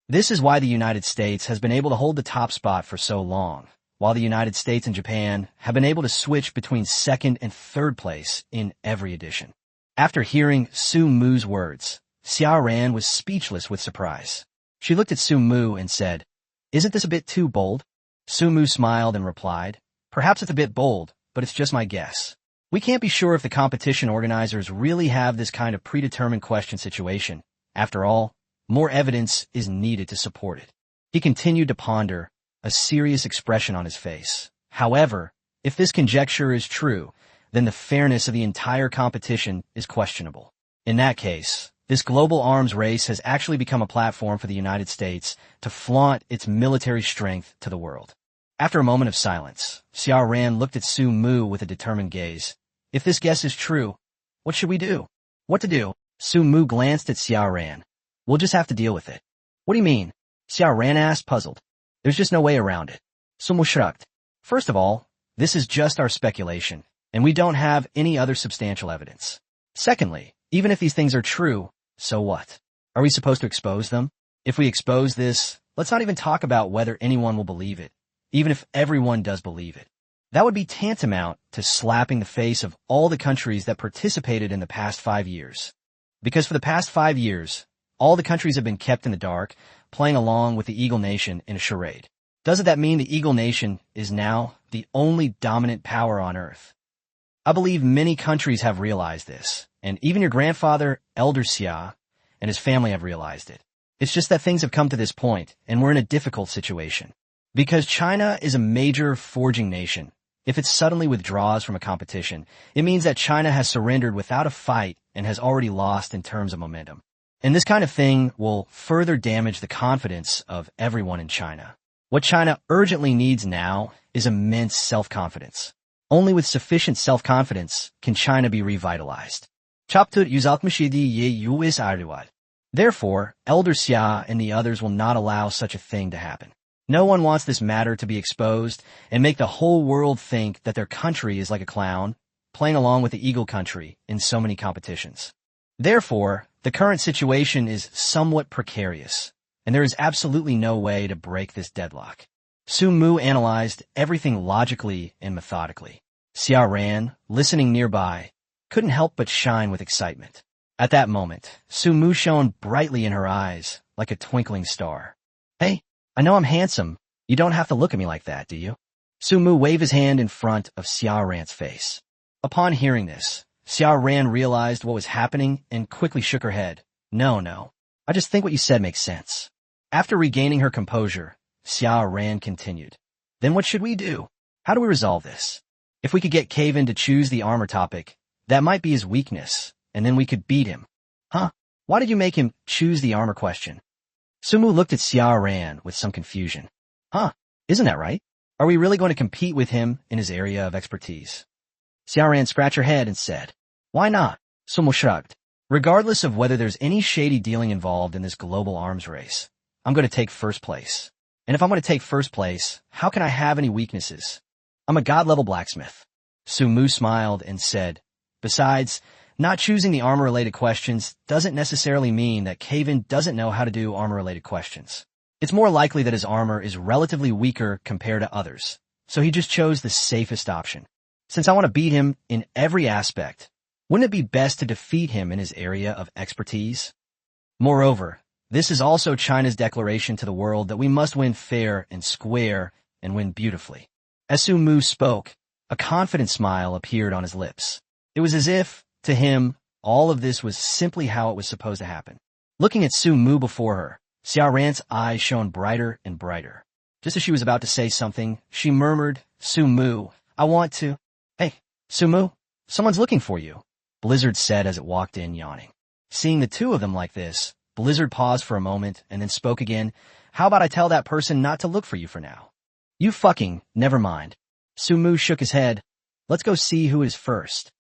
This is why the United States has been able to hold the top spot for so long, while the United States and Japan have been able to switch between second and third place in every edition. After hearing Su Mu's words, Xiao Ran was speechless with surprise. She looked at Su Mu and said, "Isn't this a bit too bold?" Su Mu smiled and replied, "Perhaps it's a bit bold, but it's just my guess. We can't be sure if the competition organizers really have this kind of predetermined question situation. After all, more evidence is needed to support it." He continued to ponder, a serious expression on his face. However, if this conjecture is true, then the fairness of the entire competition is questionable. In that case, this global arms race has actually become a platform for the United States to flaunt its military strength to the world. After a moment of silence, Xiao Ran looked at Su Mu with a determined gaze. "If this guess is true, what should we do?" "What to do?" Su Mu glanced at Xiao Ran. "We'll just have to deal with it." "What do you mean?" Xiao Ran asked, puzzled. "There's just no way around it." Su Mu shrugged. "First of all, this is just our speculation, and we don't have any other substantial evidence. Secondly, even if these things are true, so what? Are we supposed to expose them? If we expose this, let's not even talk about whether anyone will believe it, even if everyone does believe it. That would be tantamount to slapping the face of all the countries that participated in the past 5 years. Because for the past 5 years, all the countries have been kept in the dark, playing along with the Eagle Nation in a charade. Doesn't that mean the Eagle Nation is now the only dominant power on Earth? I believe many countries have realized this, and even your grandfather, Elder Xia, and his family have realized it. It's just that things have come to this point, and we're in a difficult situation. Because China is a major forging nation, if it suddenly withdraws from a competition, it means that China has surrendered without a fight and has already lost in terms of momentum. And this kind of thing will further damage the confidence of everyone in China. What China urgently needs now is immense self-confidence. Only with sufficient self-confidence can China be revitalized. Therefore, Elder Xia and the others will not allow such a thing to happen. No one wants this matter to be exposed and make the whole world think that their country is like a clown, playing along with the Eagle country in so many competitions. Therefore, the current situation is somewhat precarious, and there is absolutely no way to break this deadlock. Su Mu analyzed everything logically and methodically. Xiao Ran, listening nearby, couldn't help but shine with excitement. At that moment, Su Mu shone brightly in her eyes, like a twinkling star. "Hey, I know I'm handsome. You don't have to look at me like that, do you?" Su Mu waved his hand in front of Xiao Ran's face. Upon hearing this, Xiao Ran realized what was happening and quickly shook her head. No, I just think what you said makes sense." After regaining her composure, Xiao Ran continued. "Then what should we do? How do we resolve this? If we could get Caven to choose the armor topic, that might be his weakness, and then we could beat him." "Huh? Why did you make him choose the armor question?" Su Mu looked at Xiao Ran with some confusion. "Huh? Isn't that right? Are we really going to compete with him in his area of expertise?" Xiao Ran scratched her head and said, "Why not?" Su Mu shrugged. "Regardless of whether there's any shady dealing involved in this global arms race, I'm going to take first place. And if I'm going to take first place, how can I have any weaknesses? I'm a god-level blacksmith." Su Mu smiled and said, "Besides, not choosing the armor-related questions doesn't necessarily mean that Caven doesn't know how to do armor-related questions. It's more likely that his armor is relatively weaker compared to others, so he just chose the safest option. Since I want to beat him in every aspect, wouldn't it be best to defeat him in his area of expertise? Moreover, this is also China's declaration to the world that we must win fair and square and win beautifully." As Su Mu spoke, a confident smile appeared on his lips. It was as if, to him, all of this was simply how it was supposed to happen. Looking at Su Mu before her, Xiao Ran's eyes shone brighter and brighter. Just as she was about to say something, she murmured, "Su Mu, I want to—" "Hey, Su Mu, someone's looking for you," Blizzard said as it walked in, yawning. Seeing the two of them like this, Blizzard paused for a moment and then spoke again. "How about I tell that person not to look for you for now?" "You fucking, never mind." Su Mu shook his head. "Let's go see who is first."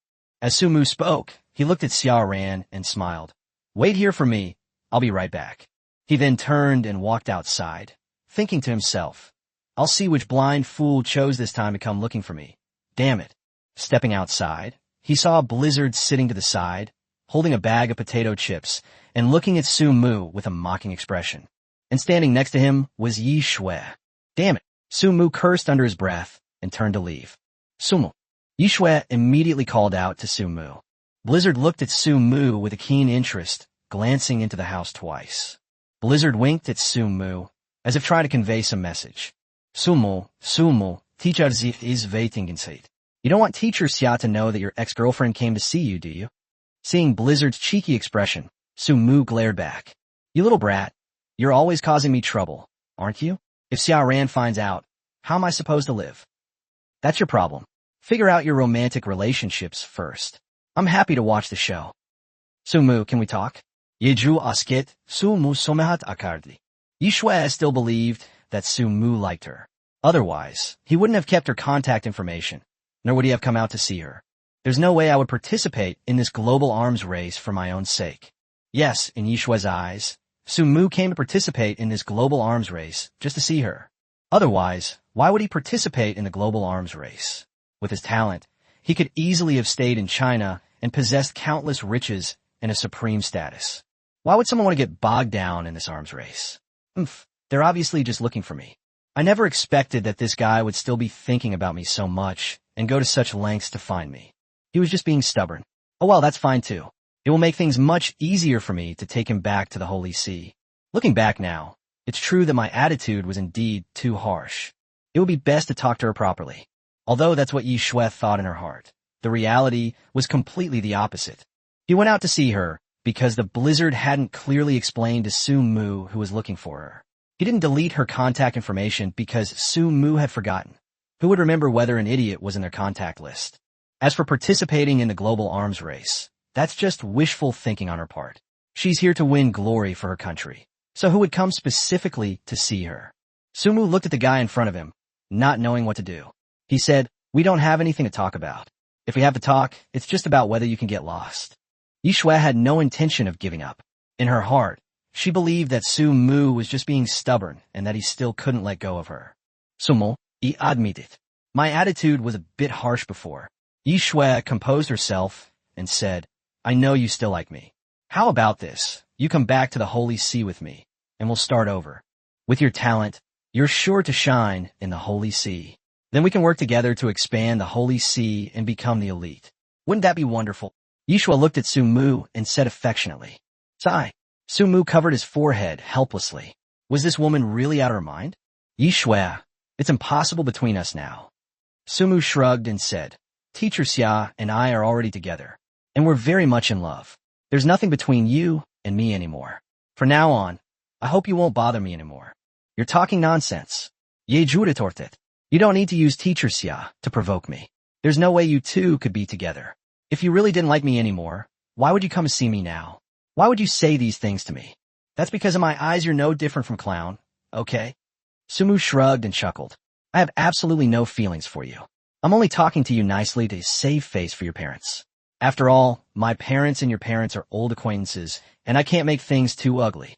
As Su Mu spoke, he looked at Xiao Ran and smiled. "Wait here for me. I'll be right back." He then turned and walked outside, thinking to himself, "I'll see which blind fool chose this time to come looking for me. Damn it." Stepping outside, he saw Blizzard sitting to the side, holding a bag of potato chips and looking at Su Mu with a mocking expression. And standing next to him was Yi Shui. "Damn it." Su Mu cursed under his breath and turned to leave. "Su Mu." Yi Shui immediately called out to Su Mu. Blizzard looked at Su Mu with a keen interest glancing into the house twice. Blizzard winked at Sumu, as if trying to convey some message. Sumu, teacher Zif is waiting inside. You don't want teacher Xia to know that your ex-girlfriend came to see you, do you? Seeing Blizzard's cheeky expression, Sumu glared back. You little brat, you're always causing me trouble, aren't you? If Xia Ran finds out, how am I supposed to live? That's your problem. Figure out your romantic relationships first. I'm happy to watch the show. Sumu, can we talk? Yeju asket, Sumu somehat akardi. Yishue still believed that Sumu liked her. Otherwise, he wouldn't have kept her contact information, nor would he have come out to see her. There's no way I would participate in this global arms race for my own sake. Yes, in Yishue's eyes, Sumu came to participate in this global arms race just to see her. Otherwise, why would he participate in the global arms race? With his talent, he could easily have stayed in China and possessed countless riches and a supreme status. Why would someone want to get bogged down in this arms race? They're obviously just looking for me. I never expected that this guy would still be thinking about me so much and go to such lengths to find me. He was just being stubborn. Oh well, that's fine too. It will make things much easier for me to take him back to the Holy See. Looking back now, it's true that my attitude was indeed too harsh. It would be best to talk to her properly. Although that's what Yishue thought in her heart, the reality was completely the opposite. He went out to see her because the Blizzard hadn't clearly explained to Sumu who was looking for her. He didn't delete her contact information because Sumu had forgotten. Who would remember whether an idiot was in their contact list? As for participating in the global arms race, that's just wishful thinking on her part. She's here to win glory for her country. So who would come specifically to see her? Sumu looked at the guy in front of him, not knowing what to do. He said, "We don't have anything to talk about. If we have to talk, it's just about whether you can get lost." Yishue had no intention of giving up. In her heart, she believed that Sumu was just being stubborn and that he still couldn't let go of her. Sumu, I admit it. My attitude was a bit harsh before. Yishue composed herself and said, "I know you still like me. How about this? You come back to the Holy See with me, and we'll start over. With your talent, you're sure to shine in the Holy See. Then we can work together to expand the Holy See and become the elite. Wouldn't that be wonderful?" Yishue looked at Sumu and said affectionately, "Sigh." Sumu covered his forehead helplessly. Was this woman really out of her mind? "Yishue, it's impossible between us now." Sumu shrugged and said, "Teacher Xia and I are already together, and we're very much in love. There's nothing between you and me anymore. From now on, I hope you won't bother me anymore. You're talking nonsense. Ye juretortet. You don't need to use Teacher Xia to provoke me. There's no way you two could be together. If you really didn't like me anymore, why would you come see me now? Why would you say these things to me? That's because in my eyes you're no different from Clown, okay?" Sumu shrugged and chuckled. "I have absolutely no feelings for you. I'm only talking to you nicely to save face for your parents. After all, my parents and your parents are old acquaintances, and I can't make things too ugly."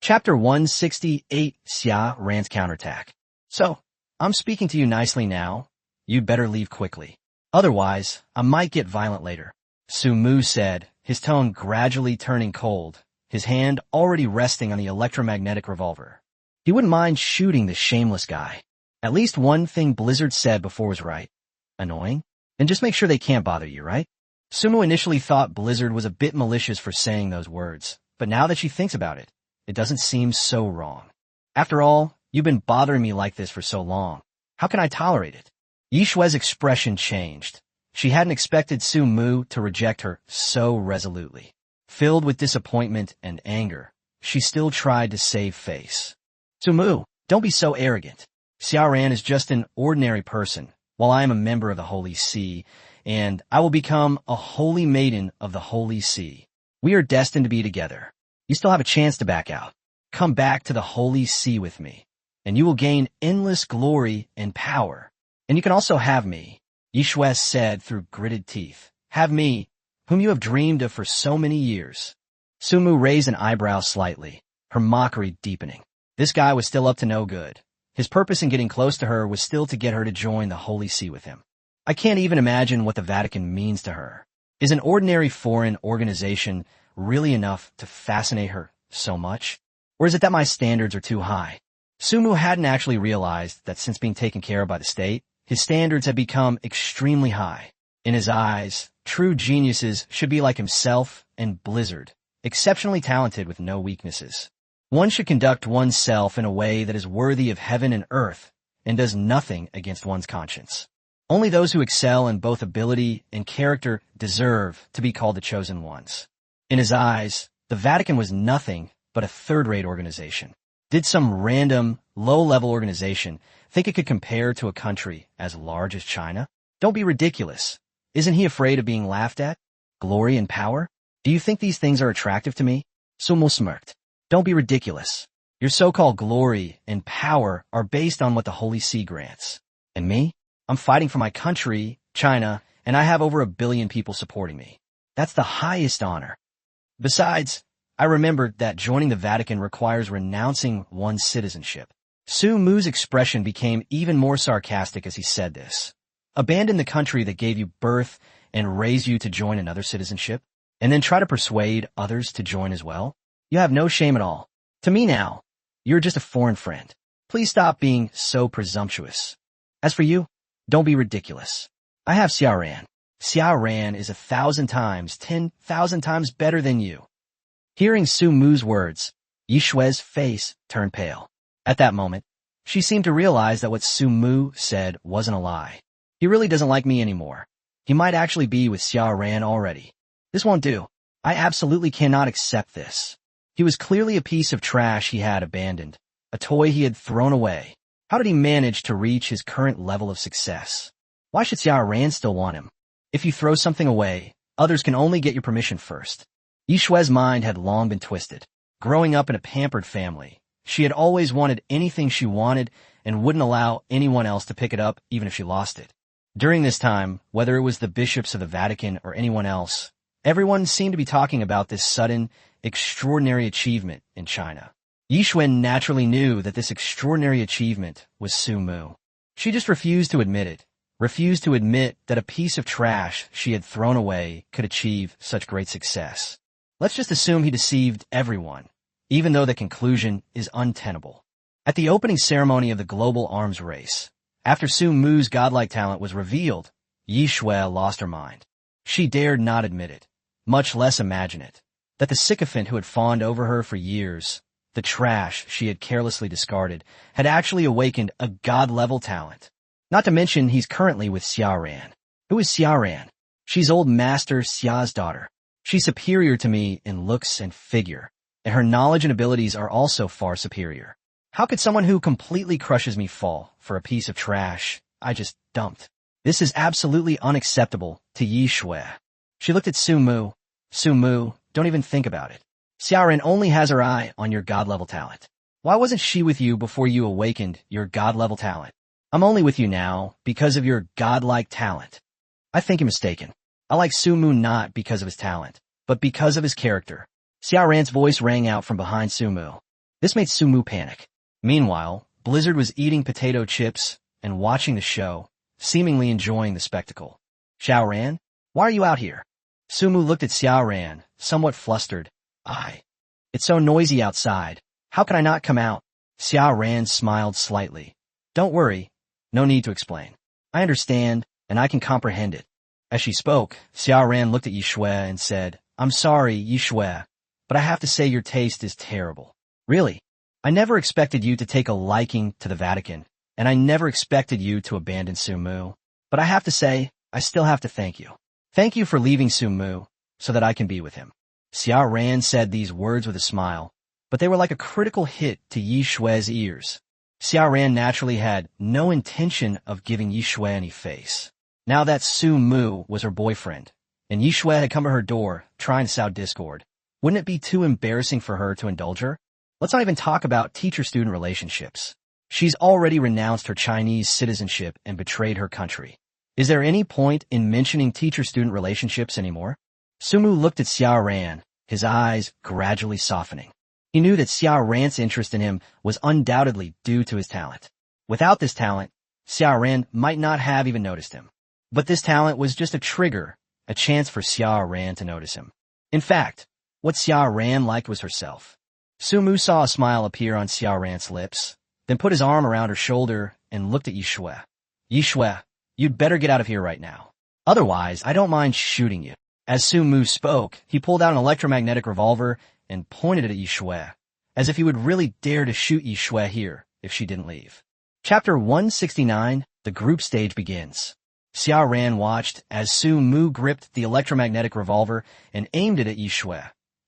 Chapter 168, Xia Ran's Counterattack. "So, I'm speaking to you nicely now. You'd better leave quickly. Otherwise, I might get violent later," Sumu said, his tone gradually turning cold, his hand already resting on the electromagnetic revolver. He wouldn't mind shooting this shameless guy. At least one thing Blizzard said before was right. Annoying? Then just make sure they can't bother you, right? Sumu initially thought Blizzard was a bit malicious for saying those words, but now that she thinks about it, it doesn't seem so wrong. After all, you've been bothering me like this for so long. How can I tolerate it? Yishue's expression changed. She hadn't expected Sumu to reject her so resolutely. Filled with disappointment and anger, she still tried to save face. "Sumu, don't be so arrogant. Xia Ran is just an ordinary person, while I am a member of the Holy See, and I will become a holy maiden of the Holy See. We are destined to be together. You still have a chance to back out. Come back to the Holy See with me, and you will gain endless glory and power. And you can also have me," Yishue said through gritted teeth. "Have me, whom you have dreamed of for so many years." Sumu raised an eyebrow slightly, her mockery deepening. This guy was still up to no good. His purpose in getting close to her was still to get her to join the Holy See with him. I can't even imagine what the Vatican means to her. Is an ordinary foreign organization really enough to fascinate her so much? Or is it that my standards are too high? Sumu hadn't actually realized that since being taken care of by the state, his standards had become extremely high. In his eyes, true geniuses should be like himself and Blizzard, exceptionally talented with no weaknesses. One should conduct oneself in a way that is worthy of heaven and earth and does nothing against one's conscience. Only those who excel in both ability and character deserve to be called the chosen ones. In his eyes, the Vatican was nothing but a third-rate organization. Did some random, low-level organization think it could compare to a country as large as China? Don't be ridiculous. Isn't he afraid of being laughed at? Glory and power? Do you think these things are attractive to me? Sumo smirked. Don't be ridiculous. Your so-called glory and power are based on what the Holy See grants. And me? I'm fighting for my country, China, and I have over 1 billion people supporting me. That's the highest honor. Besides, I remembered that joining the Vatican requires renouncing one's citizenship. Su Mu's expression became even more sarcastic as he said this. Abandon the country that gave you birth and raised you to join another citizenship, and then try to persuade others to join as well? You have no shame at all. To me now, you're just a foreign friend. Please stop being so presumptuous. As for you, don't be ridiculous. I have Xiaoran. Xiaoran is 1,000 times, 10,000 times better than you. Hearing Su Mu's words, Yi Shui's face turned pale. At that moment, she seemed to realize that what Su Mu said wasn't a lie. He really doesn't like me anymore. He might actually be with Xiaoran already. This won't do. I absolutely cannot accept this. He was clearly a piece of trash he had abandoned, a toy he had thrown away. How did he manage to reach his current level of success? Why should Xiaoran still want him? If you throw something away, others can only get your permission first. Yi Shui's mind had long been twisted. Growing up in a pampered family, she had always wanted anything she wanted and wouldn't allow anyone else to pick it up even if she lost it. During this time, whether it was the bishops of the Vatican or anyone else, everyone seemed to be talking about this sudden, extraordinary achievement in China. Yi Shui naturally knew that this extraordinary achievement was Su Mu. She just refused to admit it, refused to admit that a piece of trash she had thrown away could achieve such great success. Let's just assume he deceived everyone, even though the conclusion is untenable. At the opening ceremony of the global arms race, after Su Mu's godlike talent was revealed, Yi Shui lost her mind. She dared not admit it, much less imagine it, that the sycophant who had fawned over her for years, the trash she had carelessly discarded, had actually awakened a god-level talent. Not to mention he's currently with Xiaoran. Who is Xiaoran? She's old Master Xia's daughter. She's superior to me in looks and figure, and her knowledge and abilities are also far superior. How could someone who completely crushes me fall for a piece of trash I just dumped? This is absolutely unacceptable to Yi Shui. She looked at Su Mu. Su Mu, don't even think about it. Xiaoran only has her eye on your god-level talent. Why wasn't she with you before you awakened your god-level talent? I'm only with you now because of your godlike talent. I think you're mistaken. I like Su Mu not because of his talent, but because of his character. Xiaoran's voice rang out from behind Su Mu. This made Su Mu panic. Meanwhile, Blizzard was eating potato chips and watching the show, seemingly enjoying the spectacle. Xiaoran, why are you out here? Su Mu looked at Xiaoran, somewhat flustered. It's so noisy outside. How can I not come out? Xiaoran smiled slightly. Don't worry. No need to explain. I understand, and I can comprehend it. As she spoke, Xiaoran looked at Yi Shui and said, I'm sorry, Yi Shui, but I have to say your taste is terrible. Really? I never expected you to take a liking to the Vatican, and I never expected you to abandon Su Mu. But I have to say, I still have to thank you. Thank you for leaving Su Mu so that I can be with him. Xiaoran said these words with a smile, but they were like a critical hit to Yi Shui's ears. Xiaoran naturally had no intention of giving Yi Shui any face. Now that Su Mu was her boyfriend, and Yi Shui had come to her door trying to sow discord, wouldn't it be too embarrassing for her to indulge her? Let's not even talk about teacher-student relationships. She's already renounced her Chinese citizenship and betrayed her country. Is there any point in mentioning teacher-student relationships anymore? Su Mu looked at Xiaoran, his eyes gradually softening. He knew that Xiaoran's interest in him was undoubtedly due to his talent. Without this talent, Xiaoran might not have even noticed him. But this talent was just a trigger, a chance for Xiaoran to notice him. In fact, what Xiaoran liked was herself. Su Mu saw a smile appear on Xiaoran's lips, then put his arm around her shoulder and looked at Yi Shui. Yi Shui, you'd better get out of here right now. Otherwise, I don't mind shooting you. As Su Mu spoke, he pulled out an electromagnetic revolver and pointed it at Yi Shui, as if he would really dare to shoot Yi Shui here if she didn't leave. Chapter 169, the group stage begins. Xia Ran watched as Su Mu gripped the electromagnetic revolver and aimed it at Yi Shui,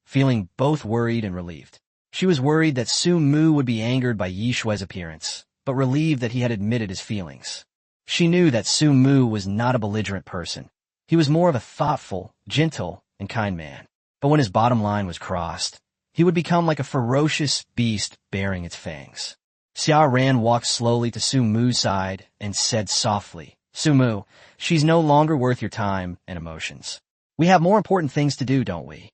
feeling both worried and relieved. She was worried that Su Mu would be angered by Yi Shui's appearance, but relieved that he had admitted his feelings. She knew that Su Mu was not a belligerent person. He was more of a thoughtful, gentle, and kind man. But when his bottom line was crossed, he would become like a ferocious beast baring its fangs. Xia Ran walked slowly to Su Mu's side and said softly, "Su Mu, she's no longer worth your time and emotions. We have more important things to do, don't we?"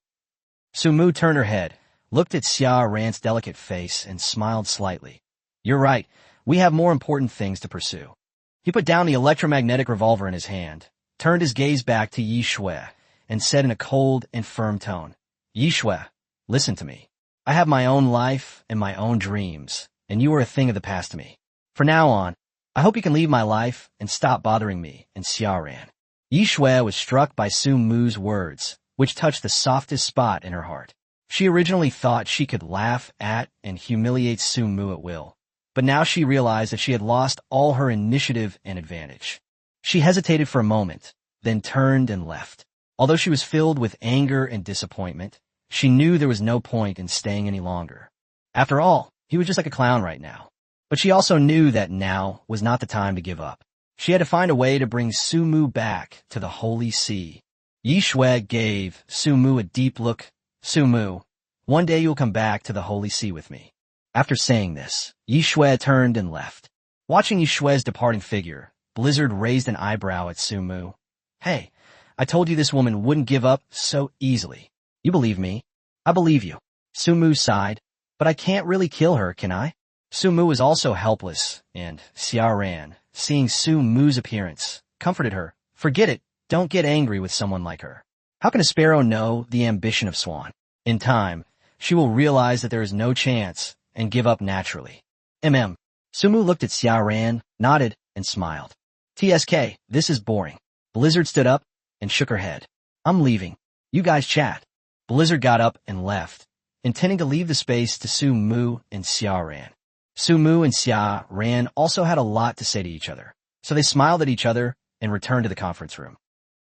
Su Mu turned her head, looked at Xia Ran's delicate face, and smiled slightly. "You're right. We have more important things to pursue." He put down the electromagnetic revolver in his hand, turned his gaze back to Yi Shui, and said in a cold and firm tone, "Yi Shui, listen to me. I have my own life and my own dreams, and you are a thing of the past to me. For now on, I hope you can leave my life and stop bothering me." And Xia Ran. Yi Shui was struck by Su Mu's words, which touched the softest spot in her heart. She originally thought she could laugh at and humiliate Su Mu at will, but now she realized that she had lost all her initiative and advantage. She hesitated for a moment, then turned and left. Although she was filled with anger and disappointment, she knew there was no point in staying any longer. After all, he was just like a clown right now. But she also knew that now was not the time to give up. She had to find a way to bring Su Mu back to the Holy See. Yi Shui gave Su Mu a deep look. "Su Mu, one day you'll come back to the Holy See with me." After saying this, Yi Shui turned and left. Watching Yi Shui's departing figure, Blizzard raised an eyebrow at Su Mu. "Hey, I told you this woman wouldn't give up so easily. You believe me? I believe you." Su Mu sighed, "But I can't really kill her, can I?" Su Mu was also helpless, and Xia Ran, seeing Su Mu's appearance, comforted her. "Forget it. Don't get angry with someone like her. How can a sparrow know the ambition of swan? In time, she will realize that there is no chance and give up naturally." Su Mu looked at Xia Ran, nodded, and smiled. "TSK, this is boring." Blizzard stood up and shook her head. "I'm leaving. You guys chat." Blizzard got up and left, intending to leave the space to Su Mu and Xia Ran. Su Mu and Xia Ran also had a lot to say to each other, so they smiled at each other and returned to the conference room.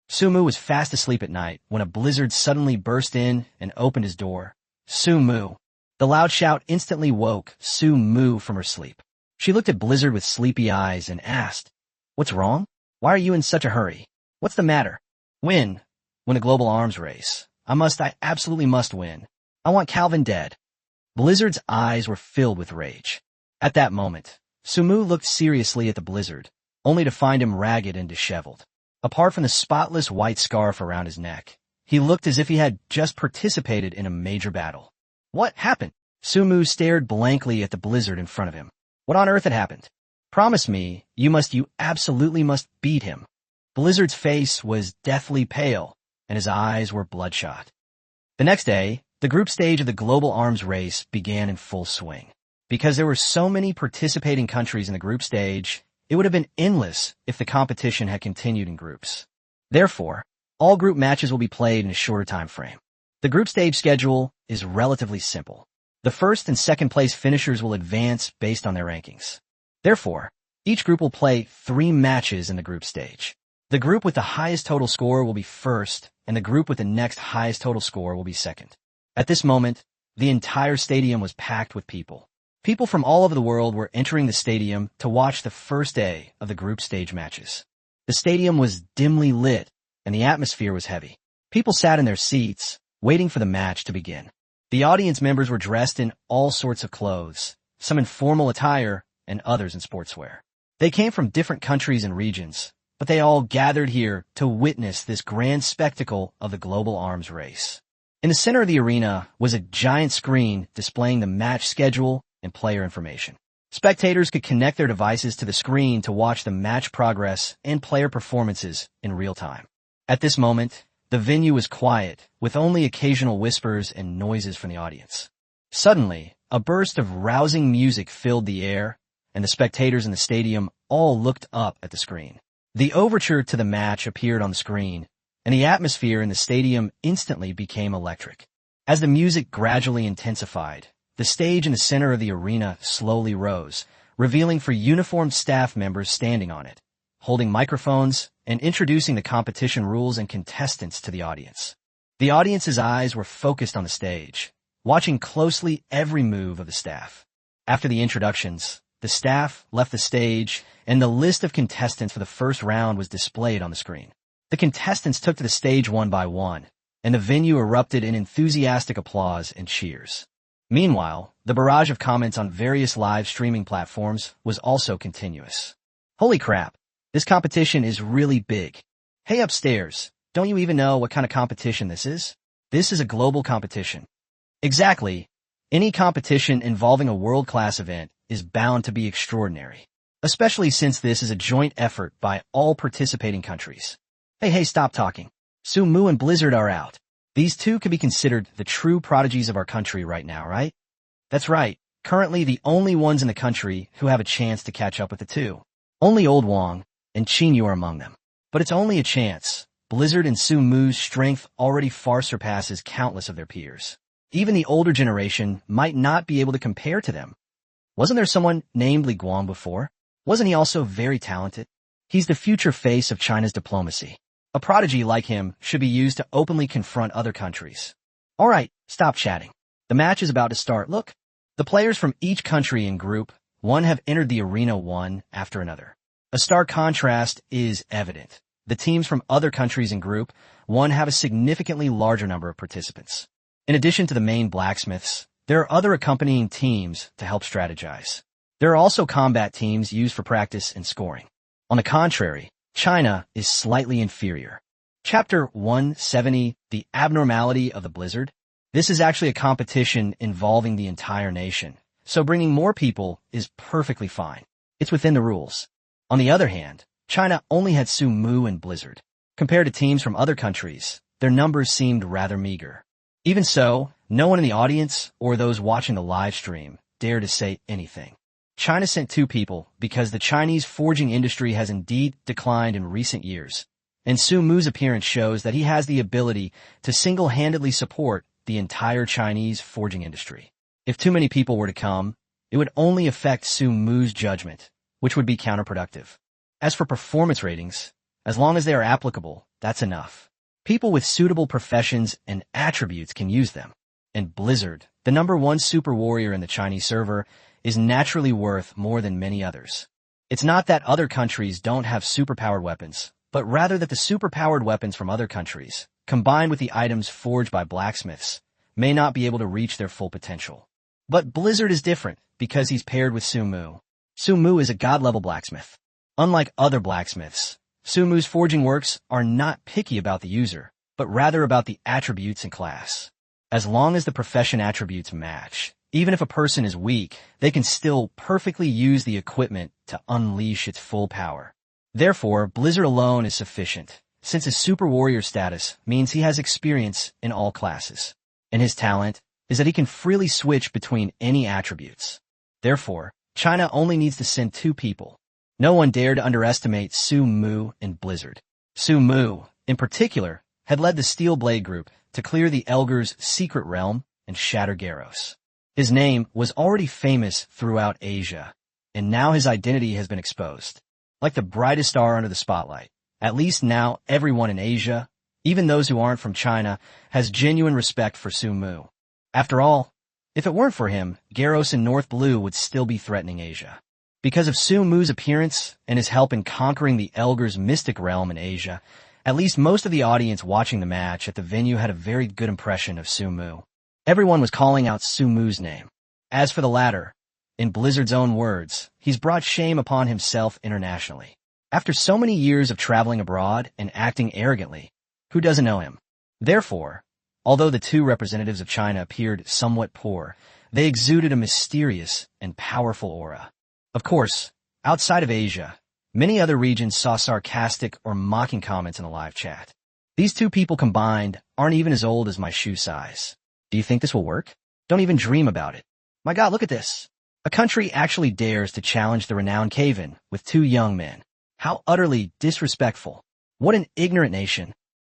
Su Mu was fast asleep at night when a blizzard suddenly burst in and opened his door. "Su Mu." The loud shout instantly woke Su Mu from her sleep. She looked at Blizzard with sleepy eyes and asked, "What's wrong? Why are you in such a hurry? What's the matter?" Win a global arms race. I absolutely must win. I want Calvin dead." Blizzard's eyes were filled with rage. At that moment, Su Mu looked seriously at the Blizzard, only to find him ragged and disheveled. Apart from the spotless white scarf around his neck, he looked as if he had just participated in a major battle. "What happened?" Su Mu stared blankly at the Blizzard in front of him. What on earth had happened? "Promise me, you absolutely must beat him." Blizzard's face was deathly pale, and his eyes were bloodshot. The next day, the group stage of the global arms race began in full swing. Because there were so many participating countries in the group stage, it would have been endless if the competition had continued in groups. Therefore, all group matches will be played in a shorter time frame. The group stage schedule is relatively simple. The first and second place finishers will advance based on their rankings. Therefore, each group will play 3 matches in the group stage. The group with the highest total score will be first, and the group with the next highest total score will be second. At this moment, the entire stadium was packed with people. People from all over the world were entering the stadium to watch the first day of the group stage matches. The stadium was dimly lit, and the atmosphere was heavy. People sat in their seats, waiting for the match to begin. The audience members were dressed in all sorts of clothes, some in formal attire and others in sportswear. They came from different countries and regions, but they all gathered here to witness this grand spectacle of the global arms race. In the center of the arena was a giant screen displaying the match schedule and player information. Spectators could connect their devices to the screen to watch the match progress and player performances in real time. At this moment, the venue was quiet, with only occasional whispers and noises from the audience. Suddenly, a burst of rousing music filled the air, and the spectators in the stadium all looked up at the screen. The overture to the match appeared on the screen, and the atmosphere in the stadium instantly became electric. As the music gradually intensified, the stage in the center of the arena slowly rose, revealing for uniformed staff members standing on it, holding microphones and introducing the competition rules and contestants to the audience. The audience's eyes were focused on the stage, watching closely every move of the staff. After the introductions, the staff left the stage, and the list of contestants for the first round was displayed on the screen. The contestants took to the stage one by one, and the venue erupted in enthusiastic applause and cheers. Meanwhile, the barrage of comments on various live streaming platforms was also continuous. Holy crap, this competition is really big. Hey upstairs, don't you even know what kind of competition this is? This is a global competition. Exactly. Any competition involving a world-class event is bound to be extraordinary, especially since this is a joint effort by all participating countries. Hey, stop talking. Sumu and Blizzard are out. These two could be considered the true prodigies of our country right now, right? That's right. Currently the only ones in the country who have a chance to catch up with the two. Only Old Wong and Qingyu are among them. But it's only a chance. Blizzard and Sumu's strength already far surpasses countless of their peers. Even the older generation might not be able to compare to them. Wasn't there someone named Li Guang before? Wasn't he also very talented? He's the future face of China's diplomacy. A prodigy like him should be used to openly confront other countries. All right, stop chatting. The match is about to start. Look, the players from each country in Group 1 have entered the arena one after another. A stark contrast is evident. The teams from other countries in Group 1 have a significantly larger number of participants. In addition to the main blacksmiths, there are other accompanying teams to help strategize. There are also combat teams used for practice and scoring. On the contrary, China is slightly inferior. Chapter 170, The Abnormality of the Blizzard. This is actually a competition involving the entire nation, so bringing more people is perfectly fine. It's within the rules. On the other hand, China only had Sumu and Blizzard. Compared to teams from other countries, their numbers seemed rather meager. Even so, no one in the audience or those watching the live stream dared to say anything. China sent 2 people because the Chinese forging industry has indeed declined in recent years, and Sumu's appearance shows that he has the ability to single-handedly support the entire Chinese forging industry. If too many people were to come, it would only affect Sumu's judgment, which would be counterproductive. As for performance ratings, as long as they are applicable, that's enough. People with suitable professions and attributes can use them. And Blizzard, the #1 super warrior in the Chinese server, is naturally worth more than many others. It's not that other countries don't have superpowered weapons, but rather that the superpowered weapons from other countries, combined with the items forged by blacksmiths, may not be able to reach their full potential. But Blizzard is different because he's paired with Sumu. Sumu is a god-level blacksmith. Unlike other blacksmiths, Sumu's forging works are not picky about the user, but rather about the attributes and class. As long as the profession attributes match, even if a person is weak, they can still perfectly use the equipment to unleash its full power. Therefore, Blizzard alone is sufficient, since his super warrior status means he has experience in all classes. And his talent is that he can freely switch between any attributes. Therefore, China only needs to send 2 people. No one dared to underestimate Sumu and Blizzard. Sumu, in particular, had led the Steel Blade group to clear the Elgar's secret realm and shatter Garros. His name was already famous throughout Asia, and now his identity has been exposed. Like the brightest star under the spotlight, at least now everyone in Asia, even those who aren't from China, has genuine respect for Sumu. After all, if it weren't for him, Garros and North Blue would still be threatening Asia. Because of Sumu's appearance and his help in conquering the Elgar's mystic realm in Asia, at least most of the audience watching the match at the venue had a very good impression of Sumu. Everyone was calling out Sumu's name. As for the latter, in Blizzard's own words, he's brought shame upon himself internationally. After so many years of traveling abroad and acting arrogantly, who doesn't know him? Therefore, although the 2 representatives of China appeared somewhat poor, they exuded a mysterious and powerful aura. Of course, outside of Asia, many other regions saw sarcastic or mocking comments in the live chat. These 2 people combined aren't even as old as my shoe size. Do you think this will work? Don't even dream about it. My God, look at this. A country actually dares to challenge the renowned Caven with 2 young men. How utterly disrespectful. What an ignorant nation.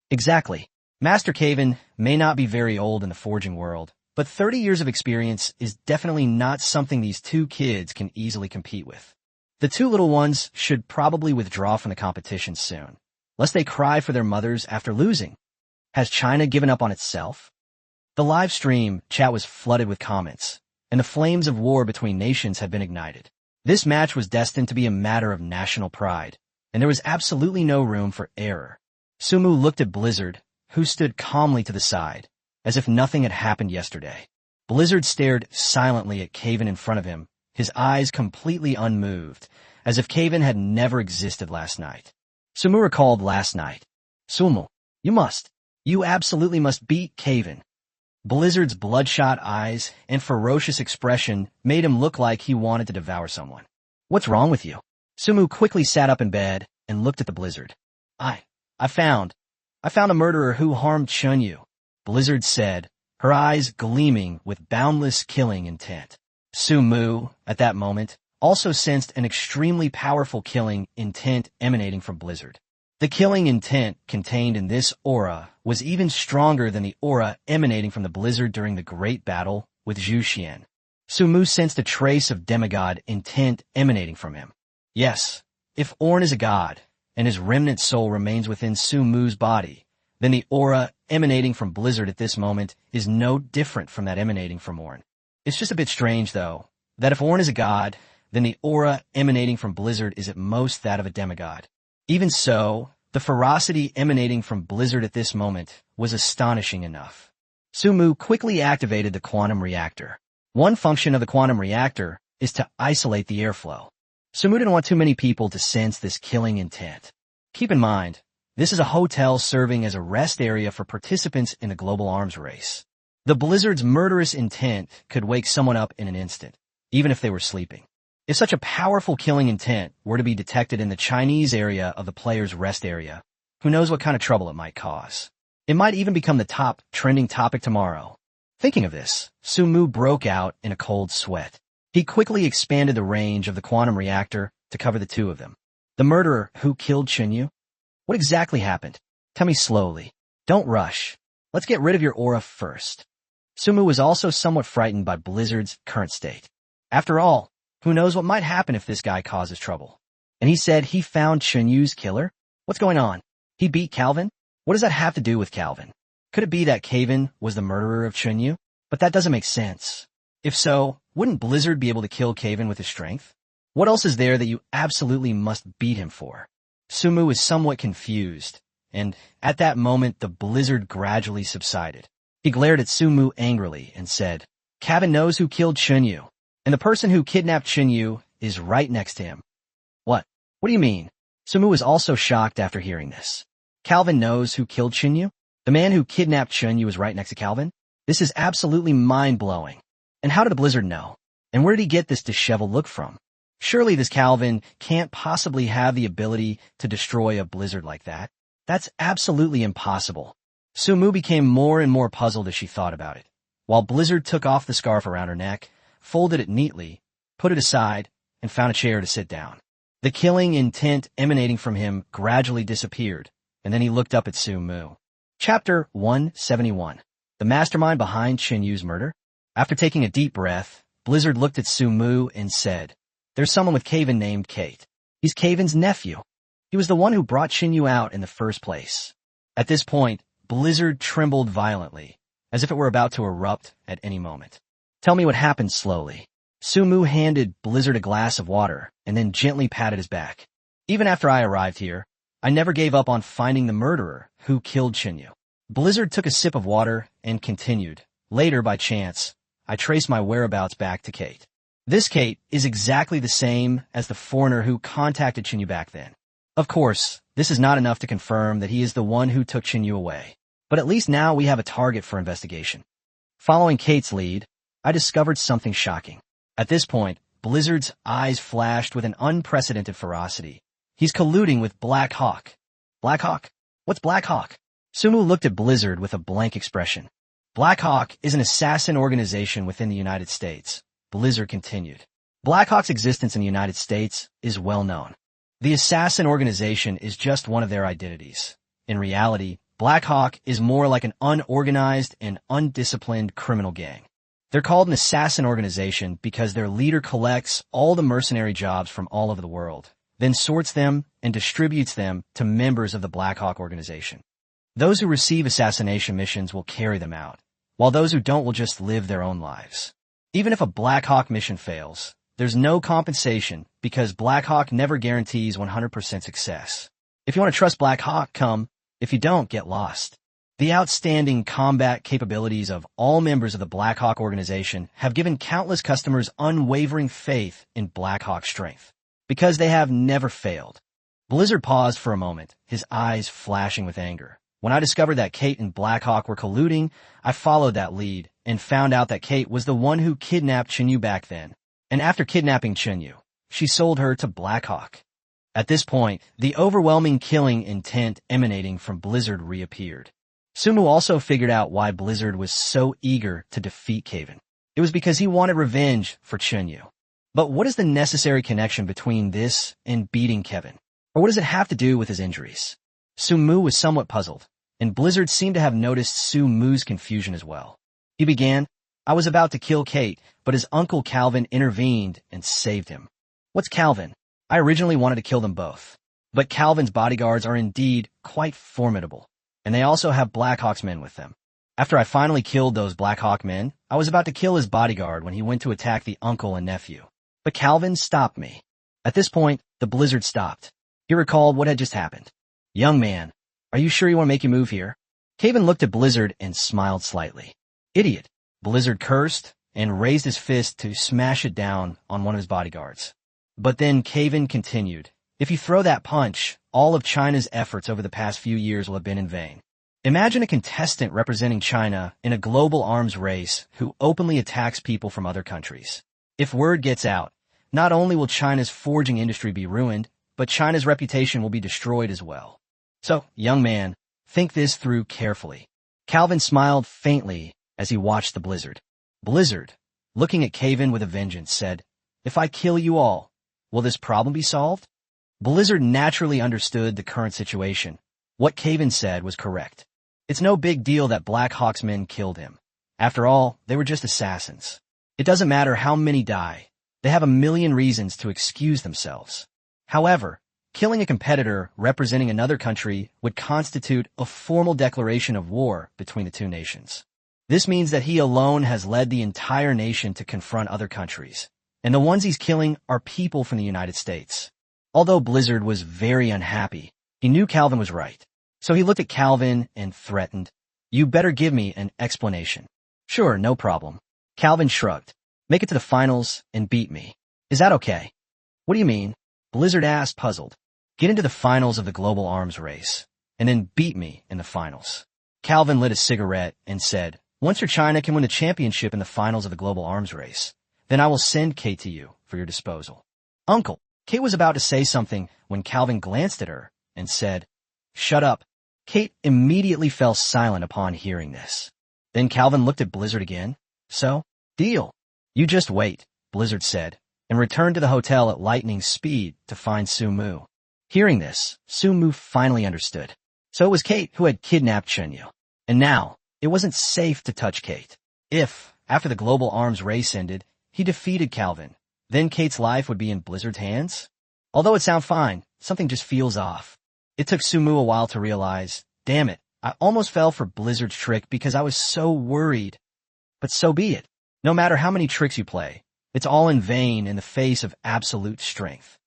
Exactly. Master Caven may not be very old in the forging world, but 30 years of experience is definitely not something these two kids can easily compete with. The two little ones should probably withdraw from the competition soon, lest they cry for their mothers after losing. Has China given up on itself? The live stream chat was flooded with comments, and the flames of war between nations had been ignited. This match was destined to be a matter of national pride, and there was absolutely no room for error. Sumu looked at Blizzard, who stood calmly to the side, as if nothing had happened yesterday. Blizzard stared silently at Caven in front of him, his eyes completely unmoved, as if Caven had never existed last night. Sumu recalled last night. Sumu, you absolutely must beat Caven. Blizzard's bloodshot eyes and ferocious expression made him look like he wanted to devour someone. What's wrong with you? Sumu quickly sat up in bed and looked at the Blizzard. I found a murderer who harmed Chunyu, Blizzard said, her eyes gleaming with boundless killing intent. Sumu, at that moment, also sensed an extremely powerful killing intent emanating from Blizzard. The killing intent contained in this aura was even stronger than the aura emanating from the Blizzard during the great battle with Zhu Xian. Sumu sensed a trace of demigod intent emanating from him. Yes, if Orn is a god, and his remnant soul remains within Sumu's body, then the aura emanating from Blizzard at this moment is no different from that emanating from Orn. It's just a bit strange, though, that if Orn is a god, then the aura emanating from Blizzard is at most that of a demigod. Even so, the ferocity emanating from Blizzard at this moment was astonishing enough. Sumu quickly activated the quantum reactor. One function of the quantum reactor is to isolate the airflow. Sumu didn't want too many people to sense this killing intent. Keep in mind, this is a hotel serving as a rest area for participants in the global arms race. The Blizzard's murderous intent could wake someone up in an instant, even if they were sleeping. If such a powerful killing intent were to be detected in the Chinese area of the player's rest area, who knows what kind of trouble it might cause. It might even become the top trending topic tomorrow. Thinking of this, Sumu broke out in a cold sweat. He quickly expanded the range of the quantum reactor to cover the two of them. The murderer who killed Chinyu? What exactly happened? Tell me slowly. Don't rush. Let's get rid of your aura first. Sumu was also somewhat frightened by Blizzard's current state. After all, who knows what might happen if this guy causes trouble? And he said he found Chinyu's killer? What's going on? He beat Calvin? What does that have to do with Calvin? Could it be that Caven was the murderer of Chinyu? But that doesn't make sense. If so, wouldn't Blizzard be able to kill Caven with his strength? What else is there that you absolutely must beat him for? Sumu was somewhat confused, and at that moment the Blizzard gradually subsided. He glared at Sumu angrily and said, Caven knows who killed Chinyu, and the person who kidnapped Chinyu is right next to him. What? What do you mean? Sumu was also shocked after hearing this. Calvin knows who killed Chinyu? The man who kidnapped Chinyu was right next to Calvin? This is absolutely mind-blowing. And how did Blizzard know? And where did he get this disheveled look from? Surely this Calvin can't possibly have the ability to destroy a Blizzard like that. That's absolutely impossible. Sumu became more and more puzzled as she thought about it, while Blizzard took off the scarf around her neck, folded it neatly, put it aside, and found a chair to sit down. The killing intent emanating from him gradually disappeared, and then he looked up at Sumu. Chapter 171. The mastermind behind Chinyu's murder? After taking a deep breath, Blizzard looked at Sumu and said, There's someone with Caven named Kate. He's Caven's nephew. He was the one who brought Chinyu out in the first place. At this point, Blizzard trembled violently, as if it were about to erupt at any moment. Tell me what happened slowly. Sumu handed Blizzard a glass of water and then gently patted his back. Even after I arrived here, I never gave up on finding the murderer who killed Chinyu. Blizzard took a sip of water and continued. Later, by chance, I traced my whereabouts back to Kate. This Kate is exactly the same as the foreigner who contacted Chinyu back then. Of course, this is not enough to confirm that he is the one who took Chinyu away, but at least now we have a target for investigation. Following Kate's lead, I discovered something shocking. At this point, Blizzard's eyes flashed with an unprecedented ferocity. He's colluding with Black Hawk. Black Hawk? What's Black Hawk? Sumu looked at Blizzard with a blank expression. Black Hawk is an assassin organization within the United States. Blizzard continued. Black Hawk's existence in the United States is well known. The assassin organization is just one of their identities. In reality, Black Hawk is more like an unorganized and undisciplined criminal gang. They're called an assassin organization because their leader collects all the mercenary jobs from all over the world, then sorts them and distributes them to members of the Black Hawk organization. Those who receive assassination missions will carry them out, while those who don't will just live their own lives. Even if a Black Hawk mission fails, there's no compensation because Black Hawk never guarantees 100% success. If you want to trust Black Hawk, come. If you don't, get lost. The outstanding combat capabilities of all members of the Black Hawk organization have given countless customers unwavering faith in Black Hawk's strength, because they have never failed. Blizzard paused for a moment, his eyes flashing with anger. When I discovered that Kate and Black Hawk were colluding, I followed that lead and found out that Kate was the one who kidnapped Chenyu back then. And after kidnapping Chenyu, she sold her to Black Hawk. At this point, the overwhelming killing intent emanating from Blizzard reappeared. Sumu also figured out why Blizzard was so eager to defeat Kevin. It was because he wanted revenge for Chenyu. But what is the necessary connection between this and beating Kevin? Or what does it have to do with his injuries? Sumu was somewhat puzzled, and Blizzard seemed to have noticed Sumu's confusion as well. He began, I was about to kill Kate, but his uncle Calvin intervened and saved him. What's Calvin? I originally wanted to kill them both. But Calvin's bodyguards are indeed quite formidable, and they also have Black Hawk's men with them. After I finally killed those Black Hawk men, I was about to kill his bodyguard when he went to attack the uncle and nephew. But Calvin stopped me. At this point, the Blizzard stopped. He recalled what had just happened. Young man, are you sure you want to make your move here? Kevin looked at Blizzard and smiled slightly. Idiot. Blizzard cursed and raised his fist to smash it down on one of his bodyguards. But then Kevin continued, if you throw that punch, all of China's efforts over the past few years will have been in vain. Imagine a contestant representing China in a global arms race who openly attacks people from other countries. If word gets out, not only will China's forging industry be ruined, but China's reputation will be destroyed as well. So, young man, think this through carefully. Calvin smiled faintly as he watched the Blizzard. Blizzard, looking at Kevin with a vengeance, said, if I kill you all, will this problem be solved? Blizzard naturally understood the current situation. What Kevin said was correct. It's no big deal that Black Hawk's men killed him. After all, they were just assassins. It doesn't matter how many die. They have a million reasons to excuse themselves. However, killing a competitor representing another country would constitute a formal declaration of war between the two nations. This means that he alone has led the entire nation to confront other countries, and the ones he's killing are people from the United States. Although Blizzard was very unhappy, he knew Calvin was right. So he looked at Calvin and threatened, you better give me an explanation. Sure, no problem. Calvin shrugged. Make it to the finals and beat me. Is that okay? What do you mean? Blizzard asked, puzzled. Get into the finals of the global arms race, and then beat me in the finals. Calvin lit a cigarette and said, once your China can win the championship in the finals of the global arms race, then I will send Kate to you for your disposal. Uncle, Kate was about to say something when Calvin glanced at her and said, shut up. Kate immediately fell silent upon hearing this. Then Calvin looked at Blizzard again. So, deal. You just wait, Blizzard said, and returned to the hotel at lightning speed to find Sumu. Hearing this, Sumu finally understood. So it was Kate who had kidnapped Chenyu. And now, it wasn't safe to touch Kate. If, after the global arms race ended, he defeated Calvin, then Kate's life would be in Blizzard's hands? Although it sounds fine, something just feels off. It took Sumu a while to realize, damn it, I almost fell for Blizzard's trick because I was so worried. But so be it. No matter how many tricks you play, it's all in vain in the face of absolute strength.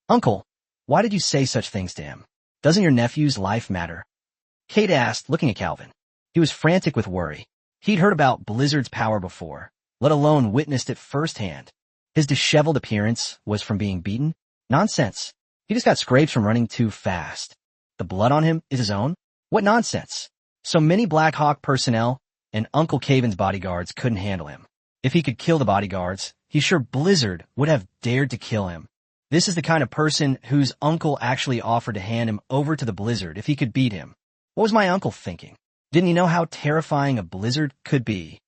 Uncle, why did you say such things to him? Doesn't your nephew's life matter? Kate asked, looking at Calvin. He was frantic with worry. He'd heard about Blizzard's power before, let alone witnessed it firsthand. His disheveled appearance was from being beaten? Nonsense. He just got scrapes from running too fast. The blood on him is his own? What nonsense. So many Black Hawk personnel and Uncle Kevin's bodyguards couldn't handle him. If he could kill the bodyguards, he's sure Blizzard would have dared to kill him. This is the kind of person whose uncle actually offered to hand him over to the Blizzard if he could beat him. What was my uncle thinking? Didn't he know how terrifying a Blizzard could be?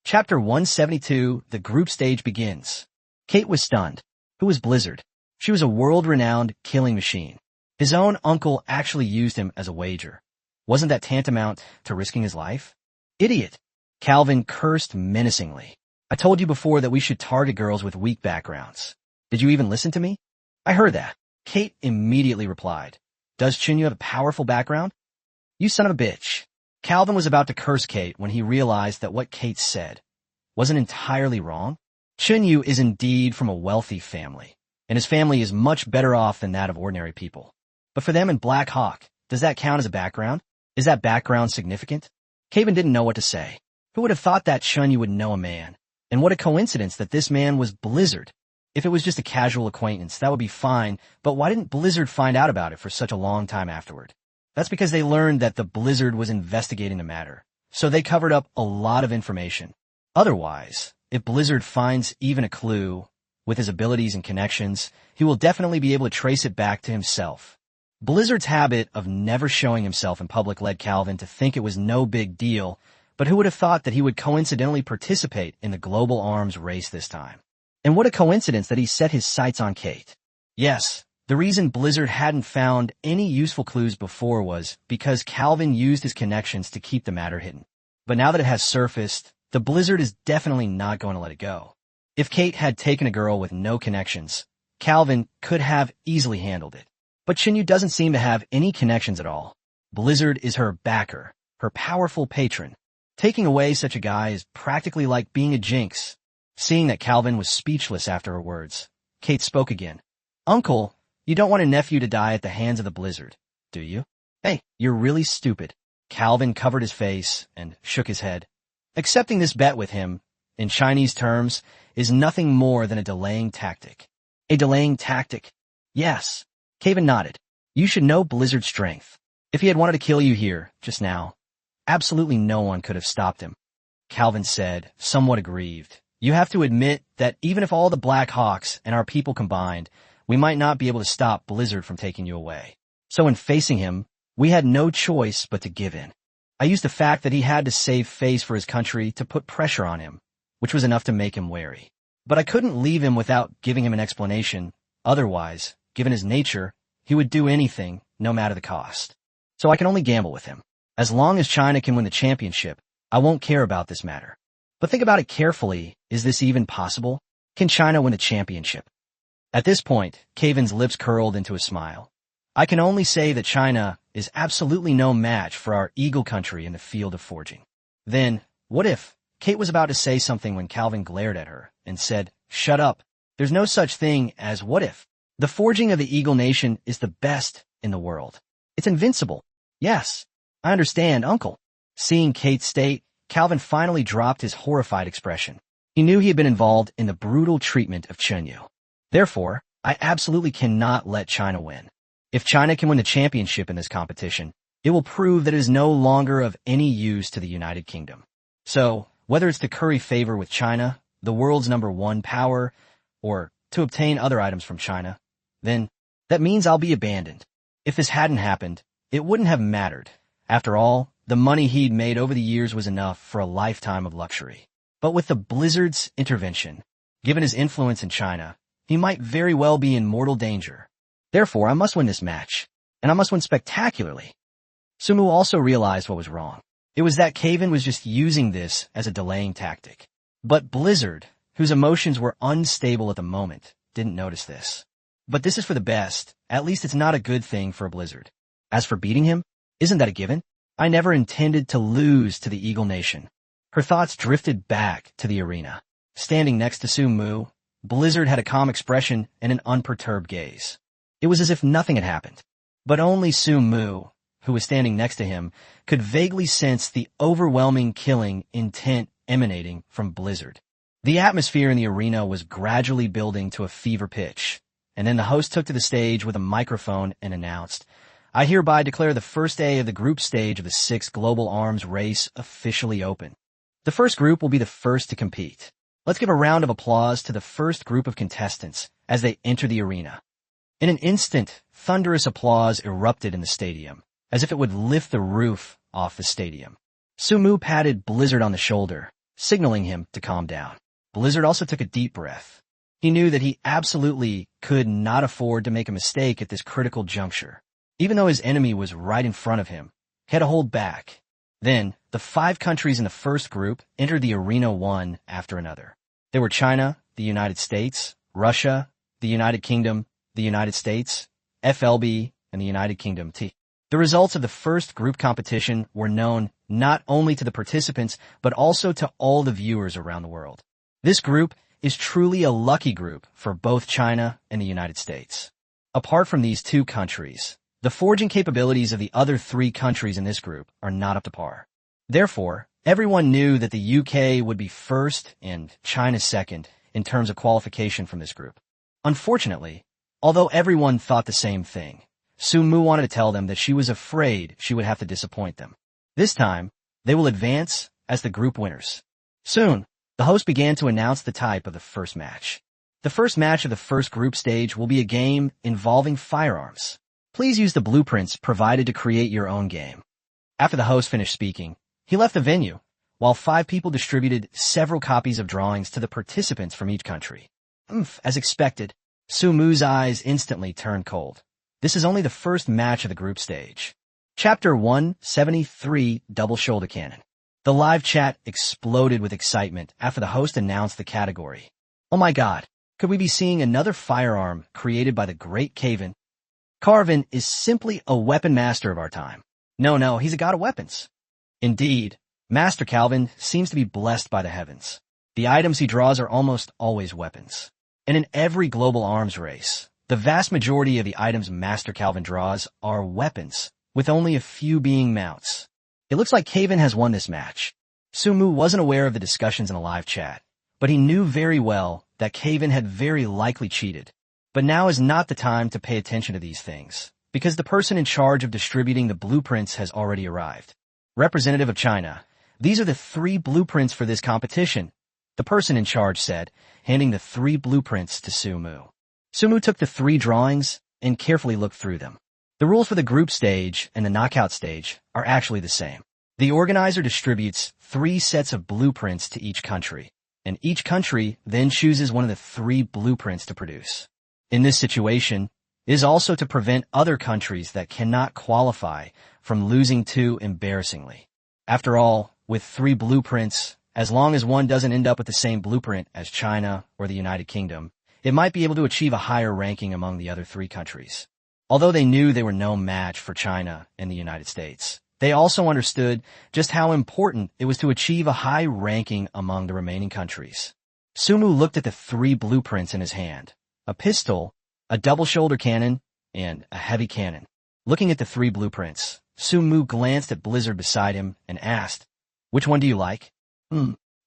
Chapter 172, the group stage begins. Kate was stunned. Who was Blizzard? She was a world-renowned killing machine. His own uncle actually used him as a wager. Wasn't that tantamount to risking his life? Idiot! Calvin cursed menacingly. I told you before that we should target girls with weak backgrounds. Did you even listen to me? I heard that. Kate immediately replied. Does Chunyu have a powerful background? You son of a bitch. Calvin was about to curse Kate when he realized that what Kate said wasn't entirely wrong. Chunyu is indeed from a wealthy family, and his family is much better off than that of ordinary people. But for them in Black Hawk, does that count as a background? Is that background significant? Calvin didn't know what to say. Who would have thought that Chunyu would know a man? And what a coincidence that this man was Blizzard. If it was just a casual acquaintance, that would be fine, but why didn't Blizzard find out about it for such a long time afterward? That's because they learned that the Blizzard was investigating the matter, so they covered up a lot of information. Otherwise, if Blizzard finds even a clue, with his abilities and connections, he will definitely be able to trace it back to himself. Blizzard's habit of never showing himself in public led Calvin to think it was no big deal, but who would have thought that he would coincidentally participate in the global arms race this time? And what a coincidence that he set his sights on Kate. Yes, the reason Blizzard hadn't found any useful clues before was because Calvin used his connections to keep the matter hidden. But now that it has surfaced, the Blizzard is definitely not going to let it go. If Kate had taken a girl with no connections, Calvin could have easily handled it. But Chunyu doesn't seem to have any connections at all. Blizzard is her backer, her powerful patron. Taking away such a guy is practically like being a jinx. Seeing that Calvin was speechless after her words, Kate spoke again. Uncle, you don't want a nephew to die at the hands of the Blizzard, do you? Hey, you're really stupid. Calvin covered his face and shook his head. Accepting this bet with him, in Chinese terms, is nothing more than a delaying tactic. A delaying tactic? Yes. Calvin nodded. You should know Blizzard's strength. If he had wanted to kill you here, just now, absolutely no one could have stopped him. Calvin said, somewhat aggrieved. You have to admit that even if all the Black Hawks and our people combined, we might not be able to stop Blizzard from taking you away. So in facing him, we had no choice but to give in. I used the fact that he had to save face for his country to put pressure on him, which was enough to make him wary. But I couldn't leave him without giving him an explanation. Otherwise, given his nature, he would do anything, no matter the cost. So I can only gamble with him. As long as China can win the championship, I won't care about this matter. But think about it carefully. Is this even possible? Can China win the championship? At this point, Calvin's lips curled into a smile. I can only say that China is absolutely no match for our eagle country in the field of forging. Then, what if? Kate was about to say something when Calvin glared at her and said, shut up. There's no such thing as what if. The forging of the Eagle Nation is the best in the world. It's invincible. Yes, I understand, Uncle. Seeing Kate's state, Calvin finally dropped his horrified expression. He knew he had been involved in the brutal treatment of Chunyu. Therefore, I absolutely cannot let China win. If China can win the championship in this competition, it will prove that it is no longer of any use to the United Kingdom. So, whether it's to curry favor with China, the world's #1 power, or to obtain other items from China, then that means I'll be abandoned. If this hadn't happened, it wouldn't have mattered. After all, the money he'd made over the years was enough for a lifetime of luxury. But with the Blizzard's intervention, given his influence in China, he might very well be in mortal danger. Therefore, I must win this match, and I must win spectacularly. Sumu also realized what was wrong. It was that Calvin was just using this as a delaying tactic. But Blizzard, whose emotions were unstable at the moment, didn't notice this. But this is for the best. At least it's not a good thing for a Blizzard. As for beating him, isn't that a given? I never intended to lose to the Eagle Nation. Her thoughts drifted back to the arena. Standing next to Sumu, Blizzard had a calm expression and an unperturbed gaze. It was as if nothing had happened. But only Sumu, who was standing next to him, could vaguely sense the overwhelming killing intent emanating from Blizzard. The atmosphere in the arena was gradually building to a fever pitch, and then the host took to the stage with a microphone and announced, I hereby declare the first day of the group stage of the 6th Global Arms Race officially open. The first group will be the first to compete. Let's give a round of applause to the first group of contestants as they enter the arena. In an instant, thunderous applause erupted in the stadium, as if it would lift the roof off the stadium. Sumu patted Blizzard on the shoulder, signaling him to calm down. Blizzard also took a deep breath. He knew that he absolutely could not afford to make a mistake at this critical juncture. Even though his enemy was right in front of him, had to hold back. Then, the 5 countries in the first group entered the arena one after another. They were China, the United States, Russia, the United Kingdom, the United States, FLB, and the United Kingdom T. The results of the first group competition were known not only to the participants, but also to all the viewers around the world. This group is truly a lucky group for both China and the United States. Apart from these 2 countries, the forging capabilities of the other 3 countries in this group are not up to par. Therefore, everyone knew that the UK would be first and China second in terms of qualification from this group. Unfortunately, although everyone thought the same thing, Su Mu wanted to tell them that she was afraid she would have to disappoint them. This time, they will advance as the group winners. Soon, the host began to announce the type of the first match. The first match of the first group stage will be a game involving firearms. Please use the blueprints provided to create your own game. After the host finished speaking, he left the venue, while 5 people distributed several copies of drawings to the participants from each country. As expected, Su Mu's eyes instantly turned cold. This is only the first match of the group stage. Chapter 173, Double Shoulder Cannon. The live chat exploded with excitement after the host announced the category. Oh my god, could we be seeing another firearm created by the great Caven? Carvin is simply a weapon master of our time. No, he's a god of weapons. Indeed, Master Calvin seems to be blessed by the heavens. The items he draws are almost always weapons. And in every global arms race, the vast majority of the items Master Calvin draws are weapons, with only a few being mounts. It looks like Caven has won this match. Su Mu wasn't aware of the discussions in the live chat, but he knew very well that Caven had very likely cheated. But now is not the time to pay attention to these things, because the person in charge of distributing the blueprints has already arrived. Representative of China, these are the 3 blueprints for this competition, the person in charge said, handing the 3 blueprints to Su Mu. Su Mu took the 3 drawings and carefully looked through them. The rules for the group stage and the knockout stage are actually the same. The organizer distributes 3 sets of blueprints to each country, and each country then chooses one of the 3 blueprints to produce. In this situation, it is also to prevent other countries that cannot qualify from losing too embarrassingly. After all, with 3 blueprints, as long as one doesn't end up with the same blueprint as China or the United Kingdom, it might be able to achieve a higher ranking among the other 3 countries. Although they knew they were no match for China and the United States, they also understood just how important it was to achieve a high ranking among the remaining countries. Su Mu looked at the 3 blueprints in his hand: a pistol, a double shoulder cannon, and a heavy cannon. Looking at the 3 blueprints, Su Mu glanced at Blizzard beside him and asked, "Which one do you like?"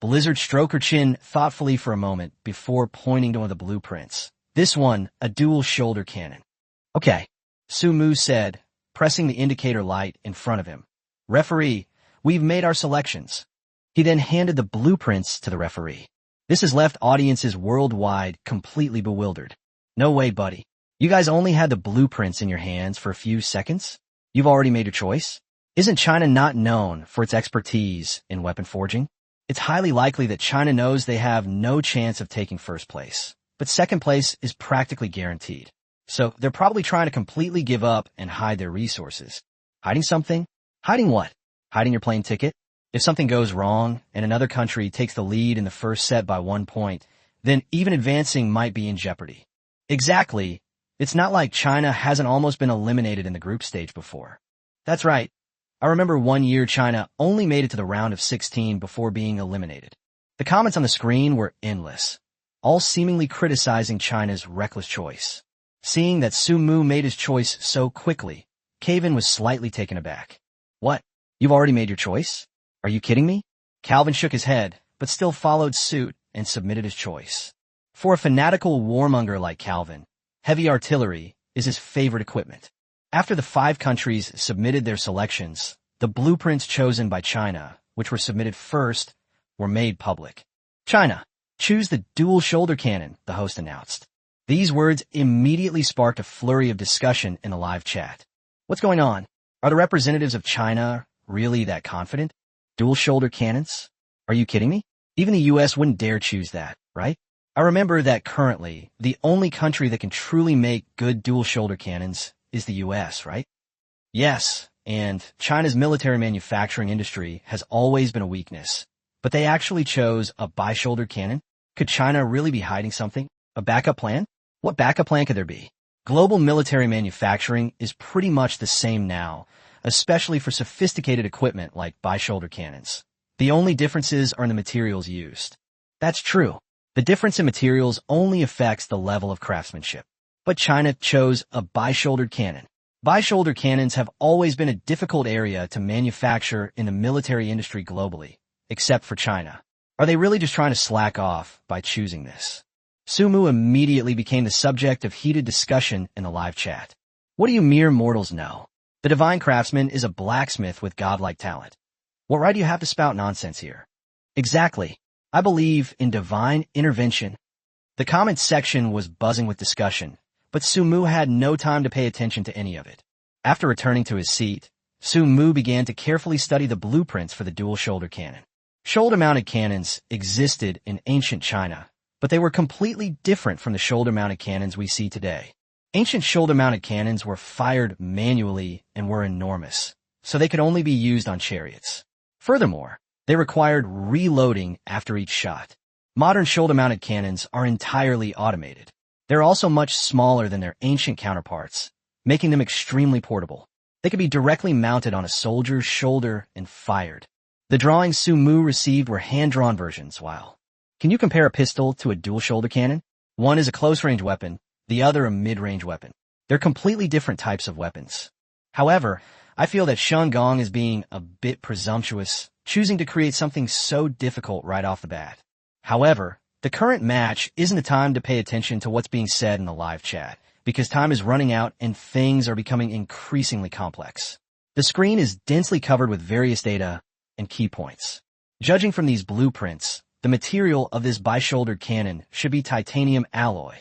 Blizzard stroked her chin thoughtfully for a moment before pointing to one of the blueprints. This one, a dual shoulder cannon. Okay, Su Mu said, pressing the indicator light in front of him. "Referee, we've made our selections." He then handed the blueprints to the referee. This has left audiences worldwide completely bewildered. No way, buddy. You guys only had the blueprints in your hands for a few seconds? You've already made your choice? Isn't China not known for its expertise in weapon forging? It's highly likely that China knows they have no chance of taking first place, but second place is practically guaranteed. So they're probably trying to completely give up and hide their resources. Hiding something? Hiding what? Hiding your plane ticket? If something goes wrong and another country takes the lead in the first set by 1 point, then even advancing might be in jeopardy. Exactly. It's not like China hasn't almost been eliminated in the group stage before. That's right. I remember one year China only made it to the round of 16 before being eliminated. The comments on the screen were endless, all seemingly criticizing China's reckless choice. Seeing that Su Mu made his choice so quickly, Caven was slightly taken aback. What? You've already made your choice? Are you kidding me? Calvin shook his head, but still followed suit and submitted his choice. For a fanatical warmonger like Calvin, heavy artillery is his favorite equipment. After the 5 countries submitted their selections, the blueprints chosen by China, which were submitted first, were made public. China, choose the dual shoulder cannon, the host announced. These words immediately sparked a flurry of discussion in the live chat. What's going on? Are the representatives of China really that confident? Dual shoulder cannons? Are you kidding me? Even the US wouldn't dare choose that, right? I remember that currently, the only country that can truly make good dual shoulder cannons is the US, right? Yes, and China's military manufacturing industry has always been a weakness. But they actually chose a bi-shouldered cannon? Could China really be hiding something? A backup plan? What backup plan could there be? Global military manufacturing is pretty much the same now, especially for sophisticated equipment like bi-shoulder cannons. The only differences are in the materials used. That's true. The difference in materials only affects the level of craftsmanship. But China chose a bi-shouldered cannon. Bi-shoulder cannons have always been a difficult area to manufacture in the military industry globally, except for China. Are they really just trying to slack off by choosing this? Su Mu immediately became the subject of heated discussion in the live chat. What do you mere mortals know? The divine craftsman is a blacksmith with godlike talent. What right do you have to spout nonsense here? Exactly. I believe in divine intervention. The comments section was buzzing with discussion, but Su Mu had no time to pay attention to any of it. After returning to his seat, Su Mu began to carefully study the blueprints for the dual-shoulder cannon. Shoulder-mounted cannons existed in ancient China, but they were completely different from the shoulder-mounted cannons we see today. Ancient shoulder-mounted cannons were fired manually and were enormous, so they could only be used on chariots. Furthermore, they required reloading after each shot. Modern shoulder-mounted cannons are entirely automated. They're also much smaller than their ancient counterparts, making them extremely portable. They could be directly mounted on a soldier's shoulder and fired. The drawings Su Mu received were hand-drawn versions, while can you compare a pistol to a dual-shoulder cannon? One is a close-range weapon, the other a mid-range weapon. They're completely different types of weapons. However, I feel that Shen Gong is being a bit presumptuous, choosing to create something so difficult right off the bat. However, the current match isn't the time to pay attention to what's being said in the live chat, because time is running out and things are becoming increasingly complex. The screen is densely covered with various data and key points. Judging from these blueprints, the material of this bi-shouldered cannon should be titanium alloy,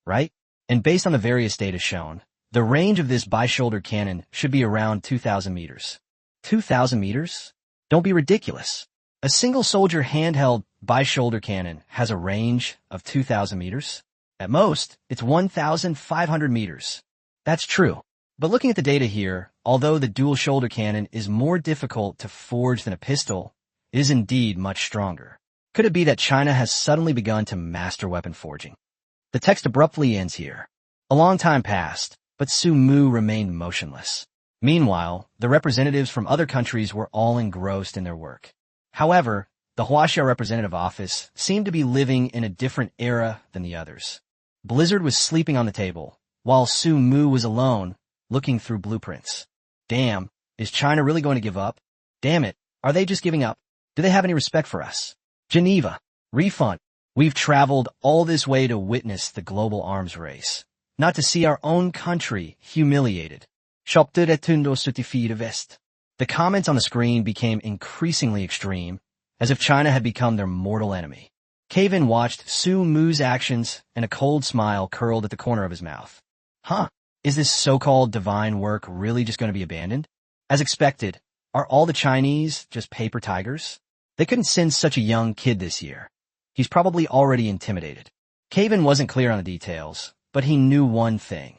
right? And based on the various data shown, the range of this bi-shouldered cannon should be around 2,000 meters. 2,000 meters? Don't be ridiculous. A single soldier handheld bi-shoulder cannon has a range of 2,000 meters. At most, it's 1,500 meters. That's true. But looking at the data here, although the dual-shoulder cannon is more difficult to forge than a pistol, it is indeed much stronger. Could it be that China has suddenly begun to master weapon forging? The text abruptly ends here. A long time passed, but Su Mu remained motionless. Meanwhile, the representatives from other countries were all engrossed in their work. However, the Huaxia representative office seemed to be living in a different era than the others. Blizzard was sleeping on the table, while Su Mu was alone, looking through blueprints. Damn, is China really going to give up? Damn it, are they just giving up? Do they have any respect for us? Geneva, refund. We've traveled all this way to witness the global arms race, not to see our own country humiliated. The comments on the screen became increasingly extreme, as if China had become their mortal enemy. Kevin watched Su Mu's actions, and a cold smile curled at the corner of his mouth. Huh, is this so-called divine work really just going to be abandoned? As expected, are all the Chinese just paper tigers? They couldn't send such a young kid this year. He's probably already intimidated. Kevin wasn't clear on the details, but he knew one thing.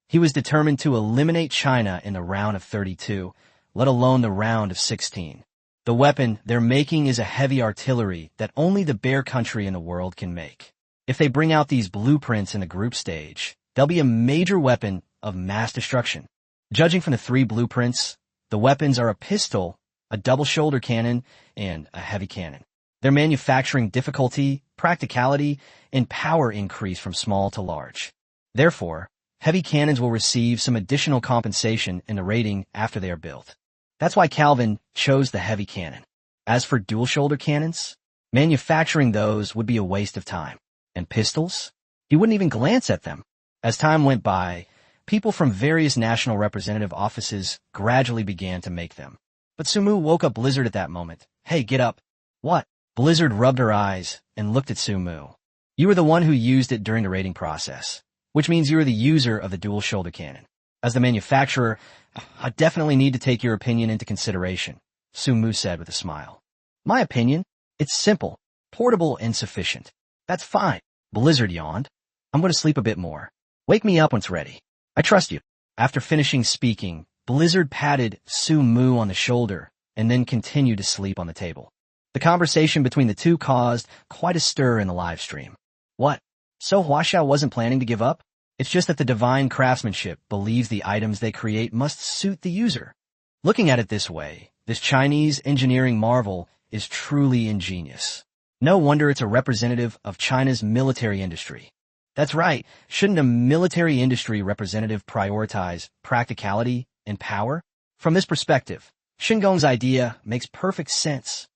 He was determined to eliminate China in the round of 32, let alone the round of 16. The weapon they're making is a heavy artillery that only the bear country in the world can make. If they bring out these blueprints in the group stage, they'll be a major weapon of mass destruction. Judging from the three blueprints, the weapons are a pistol, a double-shoulder cannon, and a heavy cannon. Their manufacturing difficulty, practicality, and power increase from small to large. Therefore, heavy cannons will receive some additional compensation in the rating after they are built. That's why Calvin chose the heavy cannon. As for dual-shoulder cannons, manufacturing those would be a waste of time. And pistols? He wouldn't even glance at them. As time went by, people from various national representative offices gradually began to make them. But Su Mu woke up Blizzard at that moment. Hey, get up. What? Blizzard rubbed her eyes and looked at Su Mu. You were the one who used it during the rating process, which means you were the user of the dual-shoulder cannon. As the manufacturer, I definitely need to take your opinion into consideration, Su Mu said with a smile. My opinion? It's simple, portable, and sufficient. That's fine. Blizzard yawned. I'm going to sleep a bit more. Wake me up when it's ready. I trust you. After finishing speaking, Blizzard patted Su Mu on the shoulder and then continued to sleep on the table. The conversation between the two caused quite a stir in the live stream. What? So Huaxiao wasn't planning to give up? It's just that the divine craftsmanship believes the items they create must suit the user. Looking at it this way, this Chinese engineering marvel is truly ingenious. No wonder it's a representative of China's military industry. That's right, shouldn't a military industry representative prioritize practicality and power? From this perspective, Xingong's idea makes perfect sense.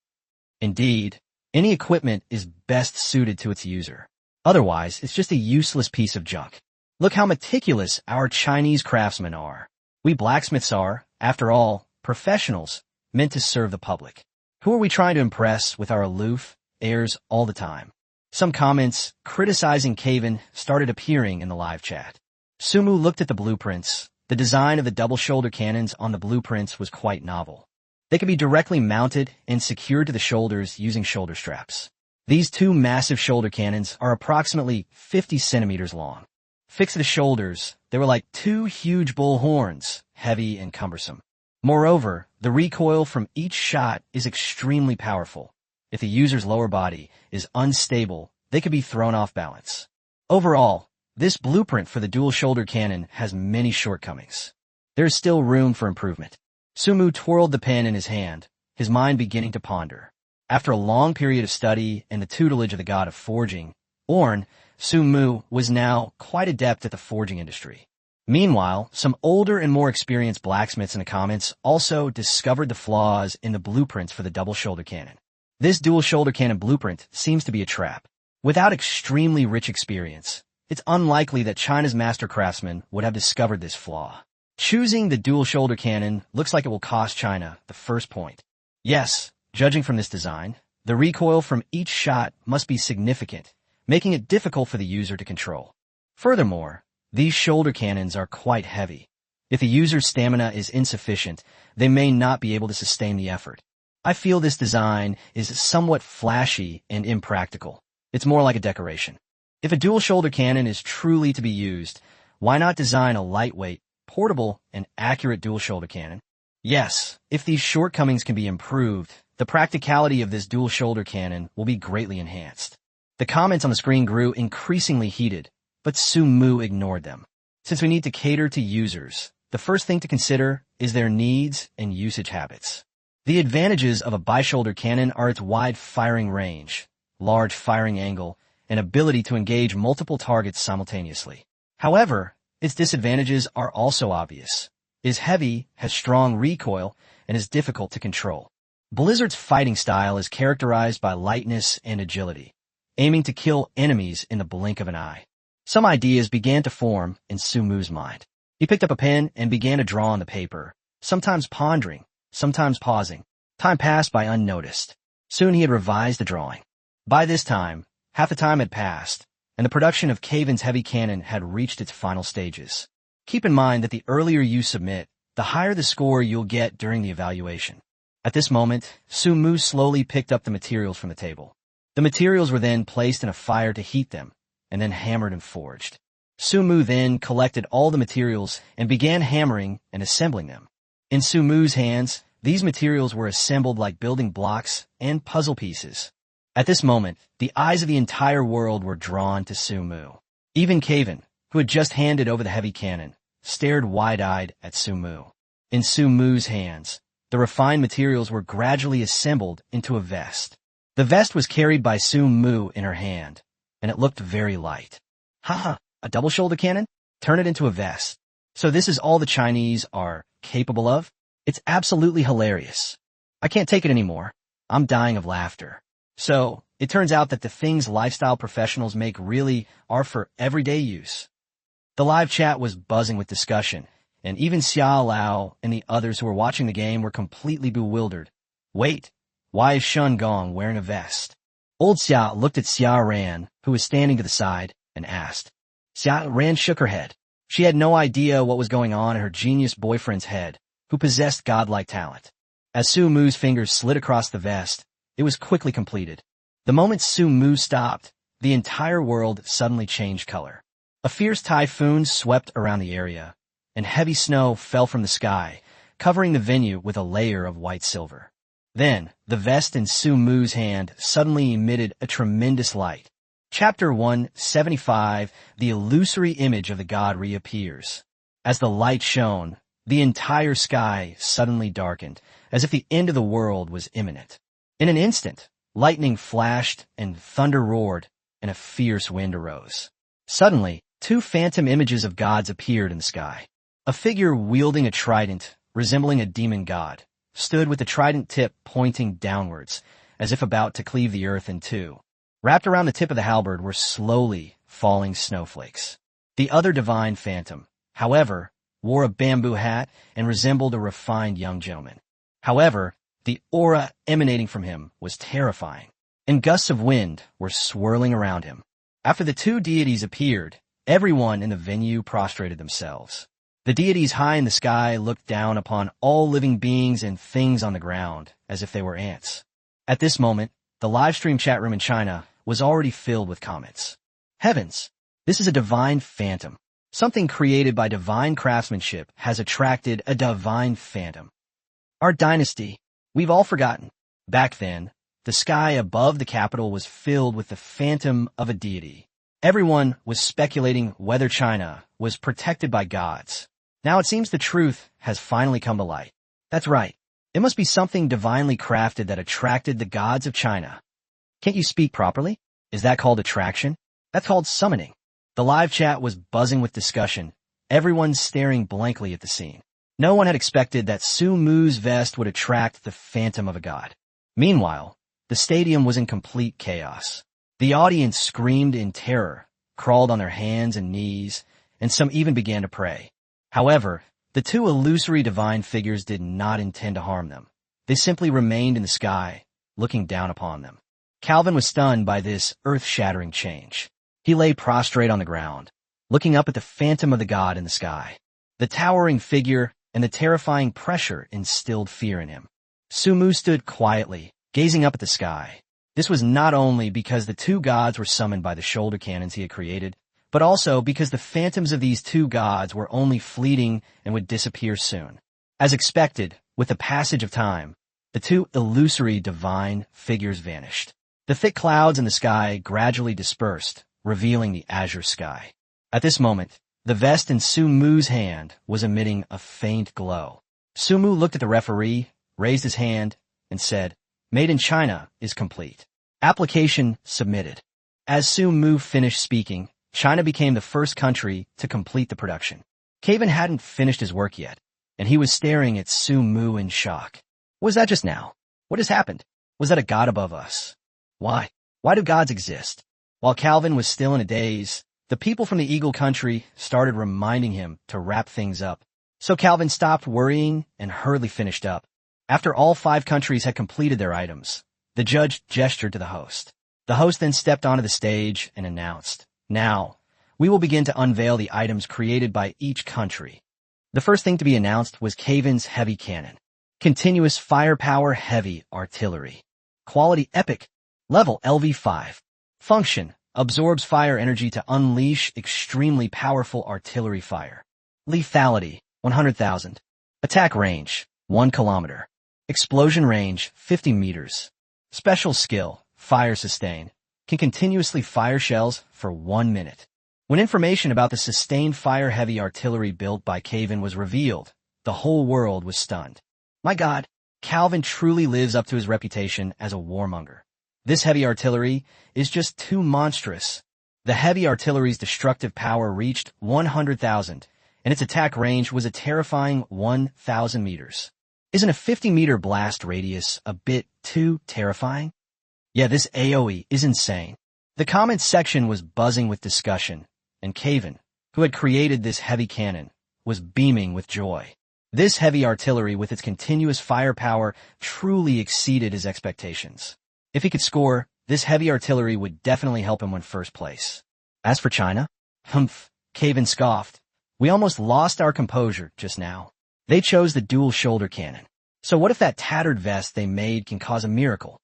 Indeed, any equipment is best suited to its user. Otherwise, it's just a useless piece of junk. Look how meticulous our Chinese craftsmen are. We blacksmiths are, after all, professionals, meant to serve the public. Who are we trying to impress with our aloof airs all the time? Some comments criticizing Caven started appearing in the live chat. Sumu looked at the blueprints. The design of the double shoulder cannons on the blueprints was quite novel. They could be directly mounted and secured to the shoulders using shoulder straps. These two massive shoulder cannons are approximately 50 centimeters long. Fixed to the shoulders, they were like two huge bull horns, heavy and cumbersome. Moreover, the recoil from each shot is extremely powerful. If the user's lower body is unstable, they could be thrown off balance. Overall, this blueprint for the dual shoulder cannon has many shortcomings. There is still room for improvement. Sumu twirled the pen in his hand, his mind beginning to ponder. After a long period of study and the tutelage of the god of forging, Orn, Sumu was now quite adept at the forging industry. Meanwhile, some older and more experienced blacksmiths in the comments also discovered the flaws in the blueprints for the double shoulder cannon. This dual shoulder cannon blueprint seems to be a trap. Without extremely rich experience, it's unlikely that China's master craftsmen would have discovered this flaw. Choosing the dual shoulder cannon looks like it will cost China the first point. Yes, judging from this design, the recoil from each shot must be significant, making it difficult for the user to control. Furthermore, these shoulder cannons are quite heavy. If the user's stamina is insufficient, they may not be able to sustain the effort. I feel this design is somewhat flashy and impractical. It's more like a decoration. If a dual shoulder cannon is truly to be used, why not design a lightweight, portable, and accurate dual shoulder cannon? Yes, if these shortcomings can be improved, the practicality of this dual shoulder cannon will be greatly enhanced. The comments on the screen grew increasingly heated, but Sumu ignored them. Since we need to cater to users, the first thing to consider is their needs and usage habits. The advantages of a bi-shoulder cannon are its wide firing range, large firing angle, and ability to engage multiple targets simultaneously. However, its disadvantages are also obvious. It is heavy, has strong recoil, and is difficult to control. Blizzard's fighting style is characterized by lightness and agility, aiming to kill enemies in the blink of an eye. Some ideas began to form in Sumu's mind. He picked up a pen and began to draw on the paper, sometimes pondering, sometimes pausing. Time passed by unnoticed. Soon he had revised the drawing. By this time, half the time had passed, and the production of Caven's heavy cannon had reached its final stages. Keep in mind that the earlier you submit, the higher the score you'll get during the evaluation. At this moment, Sumu slowly picked up the materials from the table. The materials were then placed in a fire to heat them, and then hammered and forged. Sumu then collected all the materials and began hammering and assembling them. In Sumu's hands, these materials were assembled like building blocks and puzzle pieces. At this moment, the eyes of the entire world were drawn to Sumu. Even Caven, who had just handed over the heavy cannon, stared wide-eyed at Sumu. In Sumu's hands, the refined materials were gradually assembled into a vest. The vest was carried by Sumu in her hand, and it looked very light. Haha, a double-shoulder cannon? Turn it into a vest. So this is all the Chinese are capable of? It's absolutely hilarious. I can't take it anymore. I'm dying of laughter. So, it turns out that the things lifestyle professionals make really are for everyday use. The live chat was buzzing with discussion, and even Xia Lao and the others who were watching the game were completely bewildered. Wait, why is Shun Gong wearing a vest? Old Xia looked at Xia Ran, who was standing to the side, and asked. Xia Ran shook her head. She had no idea what was going on in her genius boyfriend's head, who possessed godlike talent. As Sumu's fingers slid across the vest, it was quickly completed. The moment Sumu stopped, the entire world suddenly changed color. A fierce typhoon swept around the area, and heavy snow fell from the sky, covering the venue with a layer of white silver. Then, the vest in Su Mu's hand suddenly emitted a tremendous light. Chapter 175, The Illusory Image of the God reappears. As the light shone, the entire sky suddenly darkened, as if the end of the world was imminent. In an instant, lightning flashed and thunder roared, and a fierce wind arose. Suddenly, two phantom images of gods appeared in the sky. A figure wielding a trident, resembling a demon god, stood with the trident tip pointing downwards, as if about to cleave the earth in two. Wrapped around the tip of the halberd were slowly falling snowflakes. The other divine phantom, however, wore a bamboo hat and resembled a refined young gentleman. However, the aura emanating from him was terrifying, and gusts of wind were swirling around him. After the two deities appeared, everyone in the venue prostrated themselves. The deities high in the sky looked down upon all living beings and things on the ground, as if they were ants. At this moment, the livestream chat room in China was already filled with comments. Heavens! This is a divine phantom. Something created by divine craftsmanship has attracted a divine phantom. Our dynasty, we've all forgotten. Back then, the sky above the capital was filled with the phantom of a deity. Everyone was speculating whether China was protected by gods. Now it seems the truth has finally come to light. That's right. It must be something divinely crafted that attracted the gods of China. Can't you speak properly? Is that called attraction? That's called summoning. The live chat was buzzing with discussion, everyone staring blankly at the scene. No one had expected that Su Mu's vest would attract the phantom of a god. Meanwhile, the stadium was in complete chaos. The audience screamed in terror, crawled on their hands and knees, and some even began to pray. However, the two illusory divine figures did not intend to harm them. They simply remained in the sky, looking down upon them. Calvin was stunned by this earth-shattering change. He lay prostrate on the ground, looking up at the phantom of the god in the sky. The towering figure and the terrifying pressure instilled fear in him. Su Mu stood quietly, gazing up at the sky. This was not only because the two gods were summoned by the shoulder cannons he had created, but also because the phantoms of these two gods were only fleeting and would disappear soon. As expected, with the passage of time, the two illusory divine figures vanished. The thick clouds in the sky gradually dispersed, revealing the azure sky. At this moment, the vest in Su Mu's hand was emitting a faint glow. Su Mu looked at the referee, raised his hand, and said, "Made in China is complete. Application submitted." As Su Mu finished speaking, China became the first country to complete the production. Caven hadn't finished his work yet, and he was staring at Su Mu in shock. Was that just now? What has happened? Was that a god above us? Why? Why do gods exist? While Calvin was still in a daze, the people from the Eagle Country started reminding him to wrap things up. So Calvin stopped worrying and hurriedly finished up. After all 5 countries had completed their items, the judge gestured to the host. The host then stepped onto the stage and announced, "Now, we will begin to unveil the items created by each country." The first thing to be announced was Caven's heavy cannon. Continuous firepower heavy artillery. Quality epic. Level LV5. Function. Absorbs fire energy to unleash extremely powerful artillery fire. Lethality. 100,000. Attack range. 1 kilometer. Explosion range. 50 meters. Special skill. Fire sustain. Can continuously fire shells for 1 minute. When information about the sustained fire heavy artillery built by Caven was revealed, the whole world was stunned. My God, Calvin truly lives up to his reputation as a warmonger. This heavy artillery is just too monstrous. The heavy artillery's destructive power reached 100,000, and its attack range was a terrifying 1,000 meters. Isn't a 50-meter blast radius a bit too terrifying? Yeah, this AoE is insane. The comments section was buzzing with discussion, and Caven, who had created this heavy cannon, was beaming with joy. This heavy artillery with its continuous firepower truly exceeded his expectations. If he could score, this heavy artillery would definitely help him win first place. As for China, humph, Caven scoffed. We almost lost our composure just now. They chose the dual shoulder cannon. So what if that tattered vest they made can cause a miracle?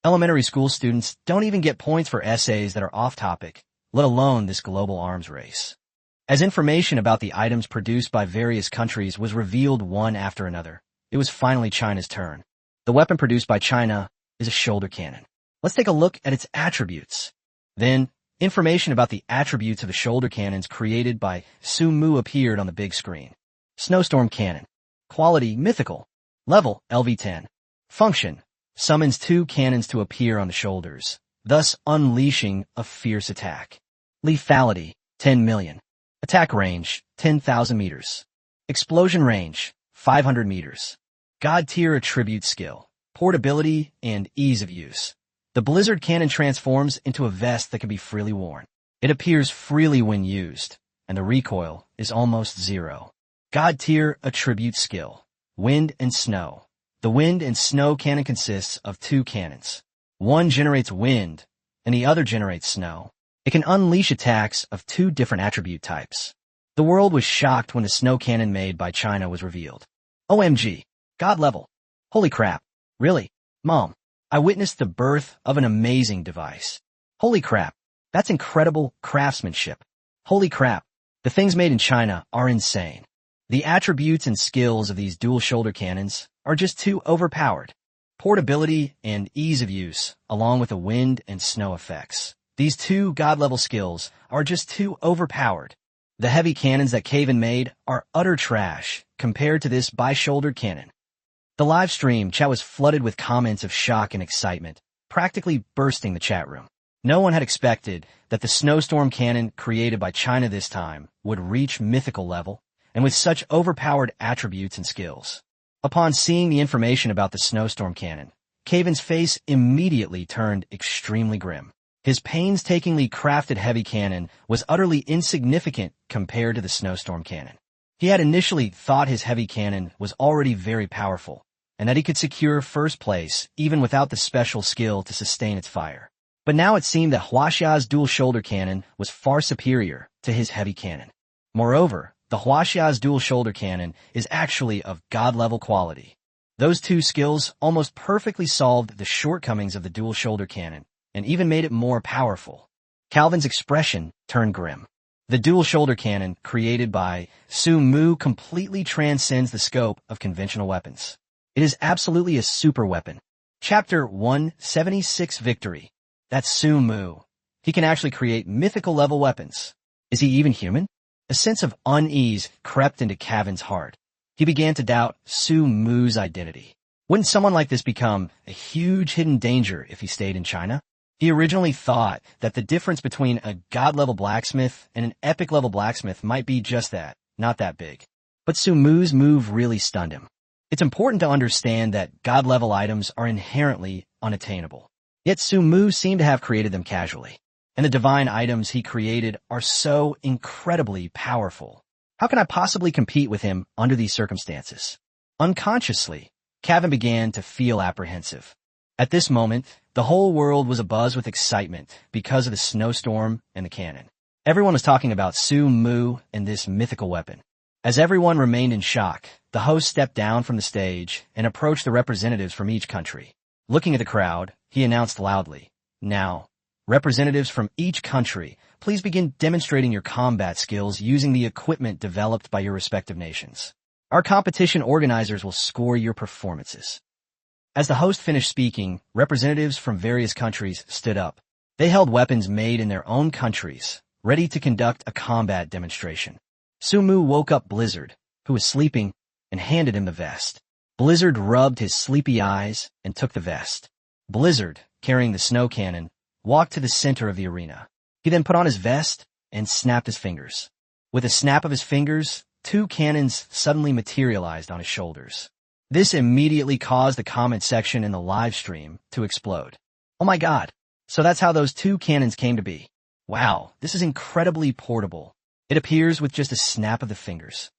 Elementary school students don't even get points for essays that are off topic, let alone this global arms race. As information about the items produced by various countries was revealed one after another, it was finally China's turn. The weapon produced by China is a shoulder cannon. Let's take a look at its attributes. Then, information about the attributes of the shoulder cannons created by Sumu appeared on the big screen. Snowstorm cannon. Quality, mythical. Level, LV10. Function, summons 2 cannons to appear on the shoulders, thus unleashing a fierce attack. Lethality, 10 million. Attack range, 10,000 meters. Explosion range, 500 meters. God tier attribute skill, portability, and ease of use. The Blizzard cannon transforms into a vest that can be freely worn. It appears freely when used, and the recoil is almost zero. God tier attribute skill, wind and snow. The wind and snow cannon consists of 2 cannons. One generates wind, and the other generates snow. It can unleash attacks of 2 different attribute types. The world was shocked when the snow cannon made by China was revealed. OMG. God level. Holy crap. Really? Mom, I witnessed the birth of an amazing device. Holy crap. That's incredible craftsmanship. Holy crap. The things made in China are insane. The attributes and skills of these dual shoulder cannons are just too overpowered. Portability and ease of use, along with the wind and snow effects. These 2 god-level skills are just too overpowered. The heavy cannons that Kaven made are utter trash compared to this bi-shouldered cannon. The live stream chat was flooded with comments of shock and excitement, practically bursting the chat room. No one had expected that the snowstorm cannon created by China this time would reach mythical level, and with such overpowered attributes and skills. Upon seeing the information about the snowstorm cannon, Kaven's face immediately turned extremely grim. His painstakingly crafted heavy cannon was utterly insignificant compared to the snowstorm cannon. He had initially thought his heavy cannon was already very powerful, and that he could secure first place even without the special skill to sustain its fire. But now it seemed that Huaxia's dual shoulder cannon was far superior to his heavy cannon. Moreover, the Huaxia's dual shoulder cannon is actually of god-level quality. Those 2 skills almost perfectly solved the shortcomings of the dual shoulder cannon, and even made it more powerful. Calvin's expression turned grim. The dual shoulder cannon created by Sumu completely transcends the scope of conventional weapons. It is absolutely a super weapon. Chapter 176 Victory. That's Sumu. He can actually create mythical level weapons. Is he even human? A sense of unease crept into Calvin's heart. He began to doubt Sumu's identity. Wouldn't someone like this become a huge hidden danger if he stayed in China? He originally thought that the difference between a god-level blacksmith and an epic-level blacksmith might be just that, not that big. But Sumu's move really stunned him. It's important to understand that god-level items are inherently unattainable. Yet Sumu seemed to have created them casually. And the divine items he created are so incredibly powerful. How can I possibly compete with him under these circumstances? Unconsciously, Calvin began to feel apprehensive. At this moment, the whole world was abuzz with excitement because of the snowstorm and the cannon. Everyone was talking about Sumu and this mythical weapon. As everyone remained in shock, the host stepped down from the stage and approached the representatives from each country. Looking at the crowd, he announced loudly, "Now, representatives from each country, please begin demonstrating your combat skills using the equipment developed by your respective nations. Our competition organizers will score your performances." As the host finished speaking, representatives from various countries stood up. They held weapons made in their own countries, ready to conduct a combat demonstration. Sumu woke up Blizzard, who was sleeping, and handed him the vest. Blizzard rubbed his sleepy eyes and took the vest. Blizzard, carrying the snow cannon, walked to the center of the arena. He then put on his vest and snapped his fingers. With a snap of his fingers, 2 cannons suddenly materialized on his shoulders. This immediately caused the comment section in the live stream to explode. Oh my god, so that's how those 2 cannons came to be. Wow, this is incredibly portable. It appears with just a snap of the fingers.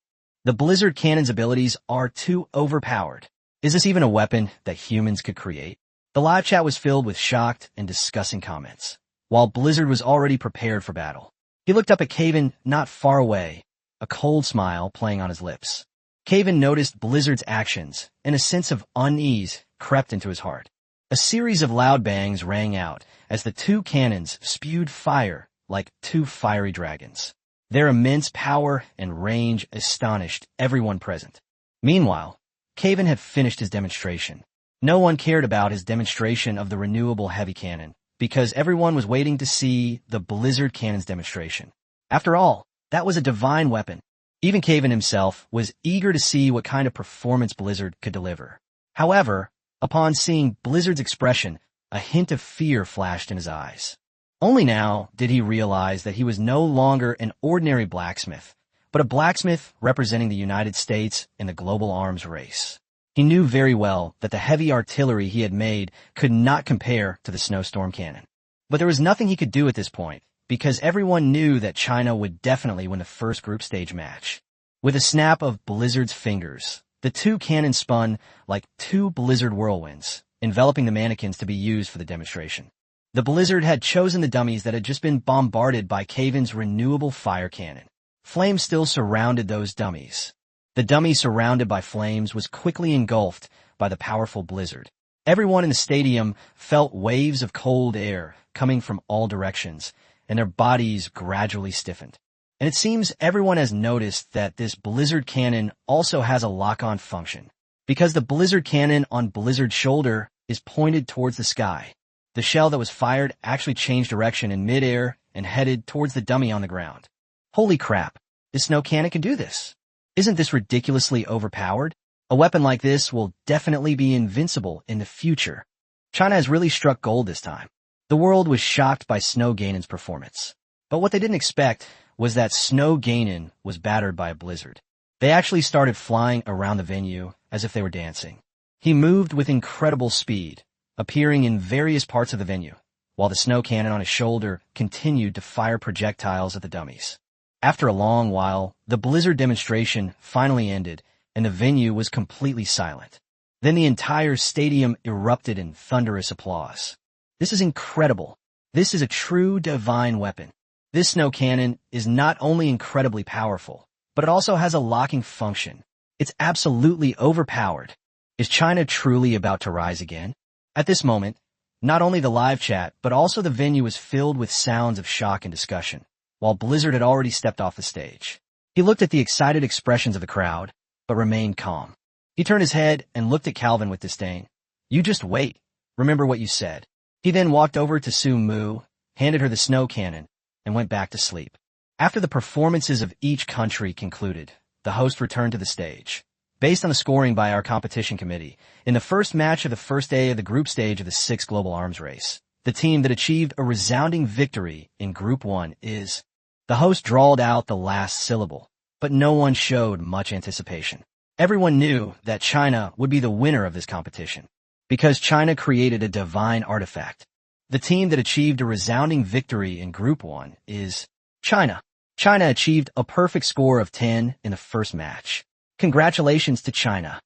The Blizzard cannon's abilities are too overpowered. Is this even a weapon that humans could create? The live chat was filled with shocked and discussing comments, while Blizzard was already prepared for battle. He looked up at Kaven not far away, a cold smile playing on his lips. Kaven noticed Blizzard's actions, and a sense of unease crept into his heart. A series of loud bangs rang out as the 2 cannons spewed fire like 2 fiery dragons. Their immense power and range astonished everyone present. Meanwhile, Caven had finished his demonstration. No one cared about his demonstration of the renewable heavy cannon, because everyone was waiting to see the Blizzard Cannon's demonstration. After all, that was a divine weapon. Even Caven himself was eager to see what kind of performance Blizzard could deliver. However, upon seeing Blizzard's expression, a hint of fear flashed in his eyes. Only now did he realize that he was no longer an ordinary blacksmith, but a blacksmith representing the United States in the global arms race. He knew very well that the heavy artillery he had made could not compare to the snowstorm cannon. But there was nothing he could do at this point, because everyone knew that China would definitely win the first group stage match. With a snap of Blizzard's fingers, the two cannons spun like two Blizzard whirlwinds, enveloping the mannequins to be used for the demonstration. The Blizzard had chosen the dummies that had just been bombarded by Caven's renewable fire cannon. Flames still surrounded those dummies. The dummy surrounded by flames was quickly engulfed by the powerful Blizzard. Everyone in the stadium felt waves of cold air coming from all directions, and their bodies gradually stiffened. And it seems everyone has noticed that this Blizzard cannon also has a lock-on function, because the Blizzard cannon on Blizzard's shoulder is pointed towards the sky. The shell that was fired actually changed direction in midair and headed towards the dummy on the ground. Holy crap, this snow cannon can do this. Isn't this ridiculously overpowered? A weapon like this will definitely be invincible in the future. China has really struck gold this time. The world was shocked by Snow Gainen's performance. But what they didn't expect was that Snow Gainen was battered by a blizzard. They actually started flying around the venue as if they were dancing. He moved with incredible speed, appearing in various parts of the venue, while the snow cannon on his shoulder continued to fire projectiles at the dummies. After a long while, the blizzard demonstration finally ended, and the venue was completely silent. Then the entire stadium erupted in thunderous applause. This is incredible. This is a true divine weapon. This snow cannon is not only incredibly powerful, but it also has a locking function. It's absolutely overpowered. Is China truly about to rise again? At this moment, not only the live chat, but also the venue was filled with sounds of shock and discussion, while Blizzard had already stepped off the stage. He looked at the excited expressions of the crowd, but remained calm. He turned his head and looked at Calvin with disdain. You just wait. Remember what you said. He then walked over to Su Mu, handed her the snow cannon, and went back to sleep. After the performances of each country concluded, the host returned to the stage. Based on the scoring by our competition committee, in the first match of the first day of the group stage of the 6th Global Arms Race, the team that achieved a resounding victory in Group 1 is... The host drawled out the last syllable, but no one showed much anticipation. Everyone knew that China would be the winner of this competition, because China created a divine artifact. The team that achieved a resounding victory in Group 1 is China. China achieved a perfect score of 10 in the first match. Congratulations to China.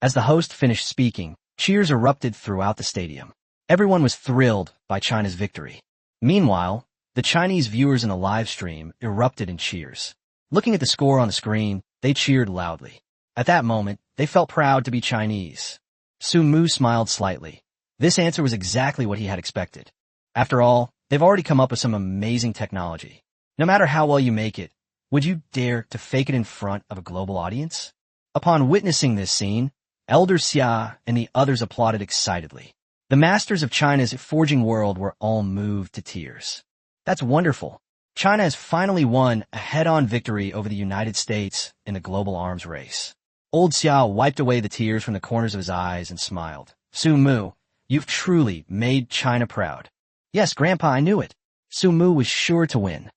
As the host finished speaking, cheers erupted throughout the stadium. Everyone was thrilled by China's victory. Meanwhile, the Chinese viewers in the live stream erupted in cheers. Looking at the score on the screen, they cheered loudly. At that moment, they felt proud to be Chinese. Su Mu smiled slightly. This answer was exactly what he had expected. After all, they've already come up with some amazing technology. No matter how well you make it, would you dare to fake it in front of a global audience? Upon witnessing this scene, Elder Xia and the others applauded excitedly. The masters of China's forging world were all moved to tears. That's wonderful. China has finally won a head-on victory over the United States in the global arms race. Old Xia wiped away the tears from the corners of his eyes and smiled. Su Mu, you've truly made China proud. Yes, Grandpa, I knew it. Su Mu was sure to win.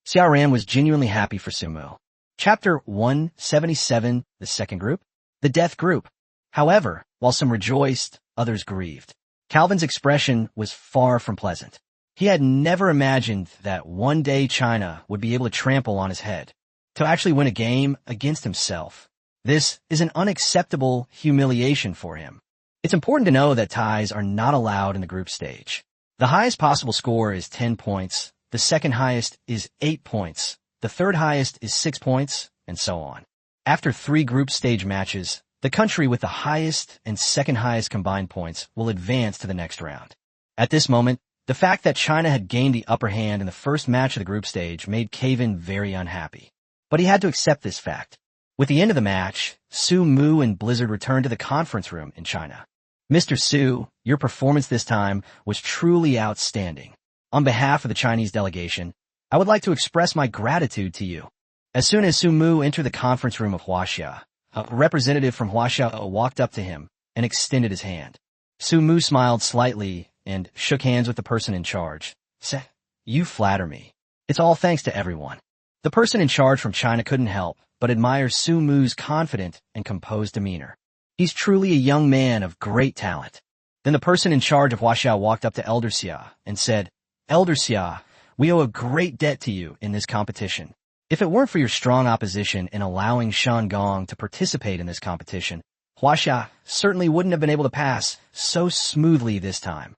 Xia Ran was genuinely happy for Su Mu. Chapter 177, the second group, the death group. However, while some rejoiced, others grieved. Calvin's expression was far from pleasant. He had never imagined that one day China would be able to trample on his head, to actually win a game against himself. This is an unacceptable humiliation for him. It's important to know that ties are not allowed in the group stage. The highest possible score is 10 points, the second highest is 8 points, the third highest is 6 points, and so on. After 3 group stage matches, the country with the highest and second highest combined points will advance to the next round. At this moment, The fact that China had gained the upper hand in the first match of the group stage made Caven very unhappy. But he had to accept this fact. With the end of the match, Su Mu and Blizzard returned to the conference room in China. Mr. Su, your performance this time was truly outstanding. On behalf of the Chinese delegation, I would like to express my gratitude to you. As soon as Su Mu entered the conference room of Huaxia, a representative from Huaxia walked up to him and extended his hand. Su Mu smiled slightly and shook hands with the person in charge. You flatter me. It's all thanks to everyone. The person in charge from China couldn't help but admire Su Mu's confident and composed demeanor. He's truly a young man of great talent. Then the person in charge of Huaxia walked up to Elder Xia and said, Elder Xia, we owe a great debt to you in this competition. If it weren't for your strong opposition in allowing Shan Gong to participate in this competition, Huaxia certainly wouldn't have been able to pass so smoothly this time.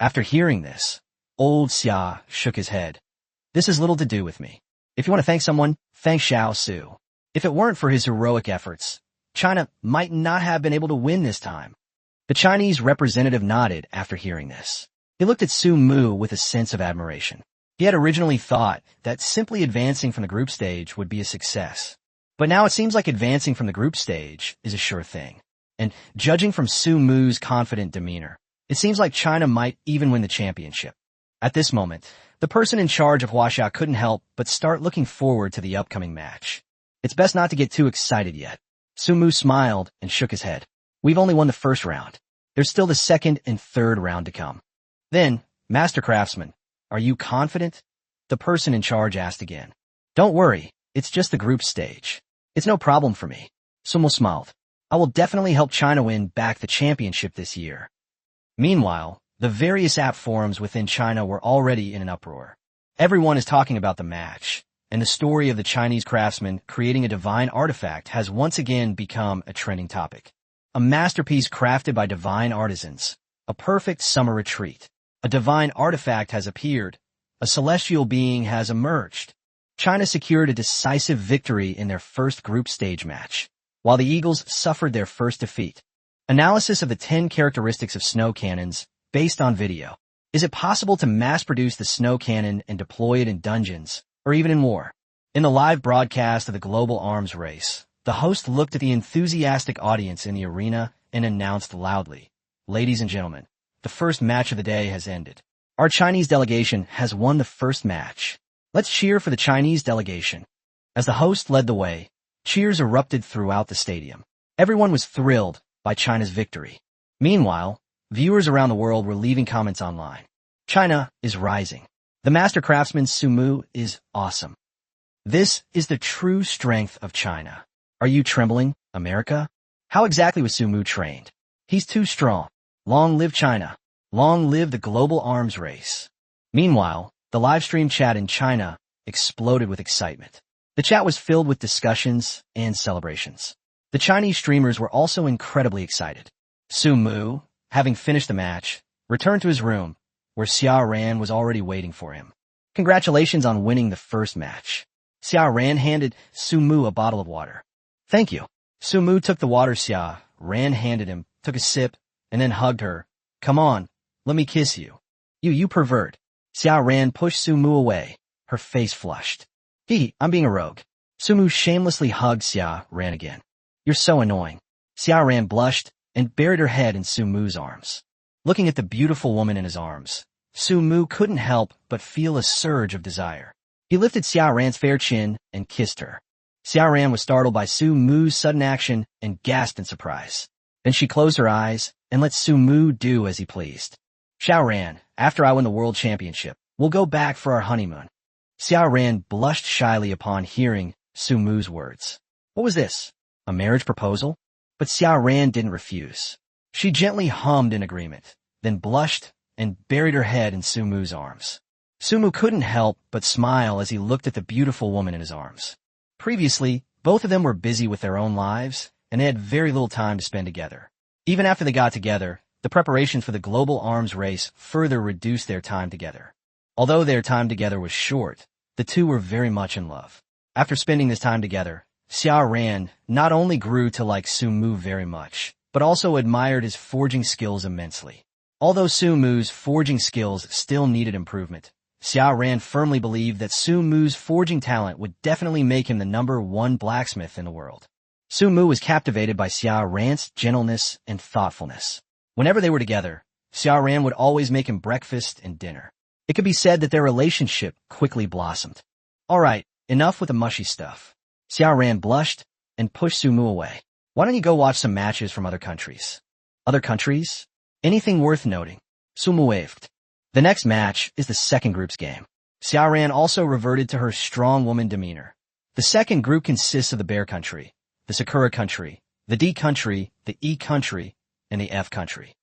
After hearing this, old Xia shook his head. This has little to do with me. If you want to thank someone, thank Xiao Su. If it weren't for his heroic efforts, China might not have been able to win this time. The Chinese representative nodded after hearing this. He looked at Su Mu with a sense of admiration. He had originally thought that simply advancing from the group stage would be a success. But now it seems like advancing from the group stage is a sure thing. And judging from Su Mu's confident demeanor, it seems like China might even win the championship. At this moment, the person in charge of Huaxia couldn't help but start looking forward to the upcoming match. It's best not to get too excited yet. Su Mu smiled and shook his head. We've only won the first round. There's still the second and third round to come. Then, Master Craftsman, are you confident? The person in charge asked again. Don't worry, it's just the group stage. It's no problem for me. Su Mu smiled. I will definitely help China win back the championship this year. Meanwhile, the various app forums within China were already in an uproar. Everyone is talking about the match, and the story of the Chinese craftsman creating a divine artifact has once again become a trending topic. A masterpiece crafted by divine artisans, a perfect summer retreat. A divine artifact has appeared. A celestial being has emerged. China secured a decisive victory in their first group stage match, while the Eagles suffered their first defeat. Analysis of the 10 characteristics of snow cannons based on video. Is it possible to mass-produce the snow cannon and deploy it in dungeons, or even in war? In the live broadcast of the global arms race, the host looked at the enthusiastic audience in the arena and announced loudly, Ladies and gentlemen, the first match of the day has ended. Our Chinese delegation has won the first match. Let's cheer for the Chinese delegation. As the host led the way, cheers erupted throughout the stadium. Everyone was thrilled by China's victory. Meanwhile, viewers around the world were leaving comments online. China is rising. The master craftsman Su Mu is awesome. This is the true strength of China. Are you trembling, America? How exactly was Su Mu trained? He's too strong. Long live China. Long live the global arms race. Meanwhile, the live stream chat in China exploded with excitement. The chat was filled with discussions and celebrations. The Chinese streamers were also incredibly excited. Su Mu, having finished the match, returned to his room, where Xia Ran was already waiting for him. Congratulations on winning the first match. Xia Ran handed Su Mu a bottle of water. Thank you. Su Mu took the water Xia Ran handed him, took a sip, and then hugged her. Come on, let me kiss you. You pervert. Xia Ran pushed Su Mu away, her face flushed. I'm being a rogue. Su Mu shamelessly hugged Xia Ran again. You're so annoying. Xia Ran blushed and buried her head in Su Mu's arms. Looking at the beautiful woman in his arms, Su Mu couldn't help but feel a surge of desire. He lifted Xia Ran's fair chin and kissed her. Xia Ran was startled by Su Mu's sudden action and gasped in surprise. Then she closed her eyes and let Su Mu do as he pleased. Xia Ran, after I win the world championship, we'll go back for our honeymoon. Xia Ran blushed shyly upon hearing Su Mu's words. What was this? A marriage proposal? But Xia Ran didn't refuse. She gently hummed in agreement, then blushed and buried her head in Su Mu's arms. Su Mu couldn't help but smile as he looked at the beautiful woman in his arms. Previously, both of them were busy with their own lives, and they had very little time to spend together. Even after they got together, the preparations for the global arms race further reduced their time together. Although their time together was short, the two were very much in love. After spending this time together, Xia Ran not only grew to like Su Mu very much, but also admired his forging skills immensely. Although Su Mu's forging skills still needed improvement, Xia Ran firmly believed that Su Mu's forging talent would definitely make him the #1 blacksmith in the world. Su Mu was captivated by Xia Ran's gentleness and thoughtfulness. Whenever they were together, Xia Ran would always make him breakfast and dinner. It could be said that their relationship quickly blossomed. All right, enough with the mushy stuff. Xia Ran blushed and pushed Su Mu away. Why don't you go watch some matches from other countries? Other countries? Anything worth noting? Su Mu waved. The next match is the second group's game. Xia Ran also reverted to her strong woman demeanor. The second group consists of the Bear Country, the Sakura Country, the D Country, the E Country, and the F Country.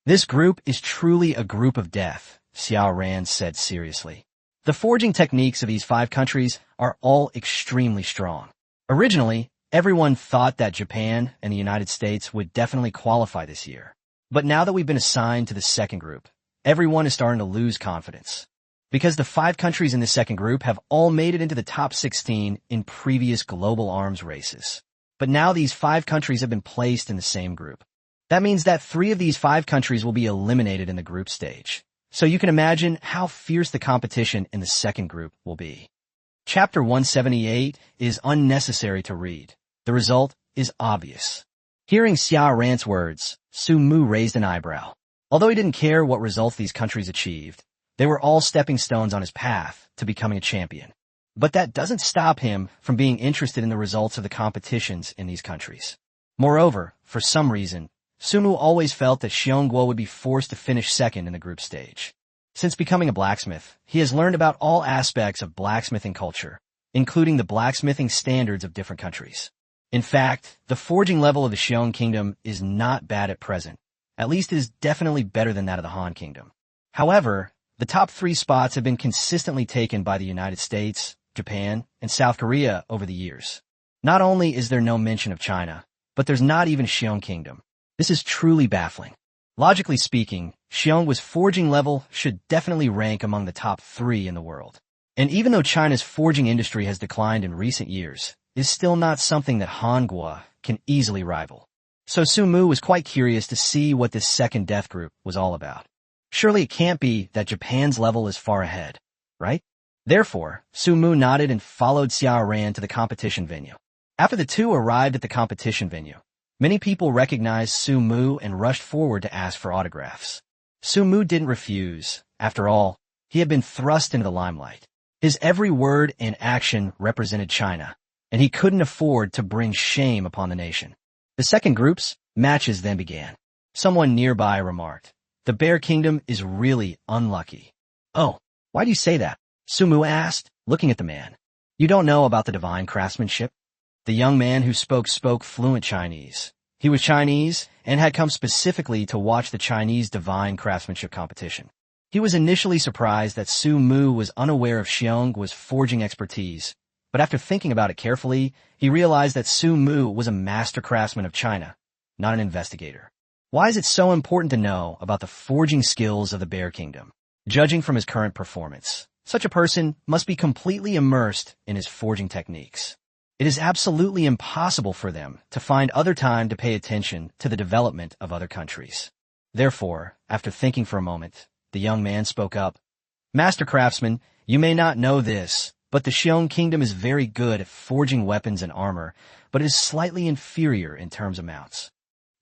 This group is truly a group of death, Xia Ran said seriously. The forging techniques of these 5 countries are all extremely strong. Originally, everyone thought that Japan and the United States would definitely qualify this year. But now that we've been assigned to the second group, everyone is starting to lose confidence. Because the 5 countries in the second group have all made it into the top 16 in previous global arms races. But now these 5 countries have been placed in the same group. That means that 3 of these 5 countries will be eliminated in the group stage. So you can imagine how fierce the competition in the second group will be. Chapter 178 is unnecessary to read. The result is obvious. Hearing Xia Ran's words, Su Mu raised an eyebrow. Although he didn't care what results these countries achieved, they were all stepping stones on his path to becoming a champion. But that doesn't stop him from being interested in the results of the competitions in these countries. Moreover, for some reason, Su Mu always felt that Xiongguo would be forced to finish second in the group stage. Since becoming a blacksmith, he has learned about all aspects of blacksmithing culture, including the blacksmithing standards of different countries. In fact, the forging level of the Xiong Kingdom is not bad at present. At least it is definitely better than that of the Han Kingdom. However, the top 3 spots have been consistently taken by the United States, Japan, and South Korea over the years. Not only is there no mention of China, but there's not even a Xiong Kingdom. This is truly baffling. Logically speaking, Xiongguo's forging level should definitely rank among the top 3 in the world. And even though China's forging industry has declined in recent years, it is still not something that Hangua can easily rival. So Su Mu was quite curious to see what this second death group was all about. Surely it can't be that Japan's level is far ahead, right? Therefore, Su Mu nodded and followed Xia Ran to the competition venue. After the two arrived at the competition venue, many people recognized Su Mu and rushed forward to ask for autographs. Su Mu didn't refuse. After all, he had been thrust into the limelight. His every word and action represented China, and he couldn't afford to bring shame upon the nation. The second group's matches then began. Someone nearby remarked, "The Bear Kingdom is really unlucky." "Oh, why do you say that?" Su Mu asked, looking at the man. "You don't know about the divine craftsmanship?" The young man who spoke fluent Chinese. He was Chinese and had come specifically to watch the Chinese divine craftsmanship competition. He was initially surprised that Su Mu was unaware of Xiongguo's forging expertise, but after thinking about it carefully, he realized that Su Mu was a master craftsman of China, not an investigator. Why is it so important to know about the forging skills of the Bear Kingdom? Judging from his current performance, such a person must be completely immersed in his forging techniques. It is absolutely impossible for them to find other time to pay attention to the development of other countries. Therefore, after thinking for a moment, the young man spoke up. "Master craftsman, you may not know this, but the Xiong Kingdom is very good at forging weapons and armor, but it is slightly inferior in terms of mounts.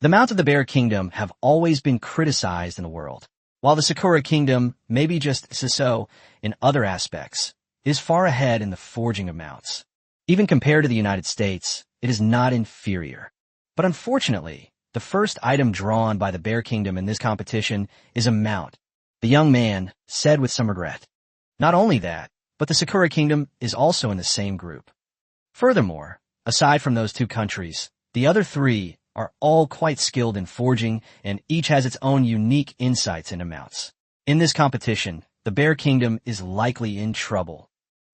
The mounts of the Bear Kingdom have always been criticized in the world, while the Sakura Kingdom may be just so in other aspects, it is far ahead in the forging of mounts. Even compared to the United States, it is not inferior. But unfortunately, the first item drawn by the Bear Kingdom in this competition is a mount," the young man said with some regret. "Not only that, but the Sakura Kingdom is also in the same group. Furthermore, aside from those two countries, the other 3 are all quite skilled in forging and each has its own unique insights into mounts. In this competition, the Bear Kingdom is likely in trouble."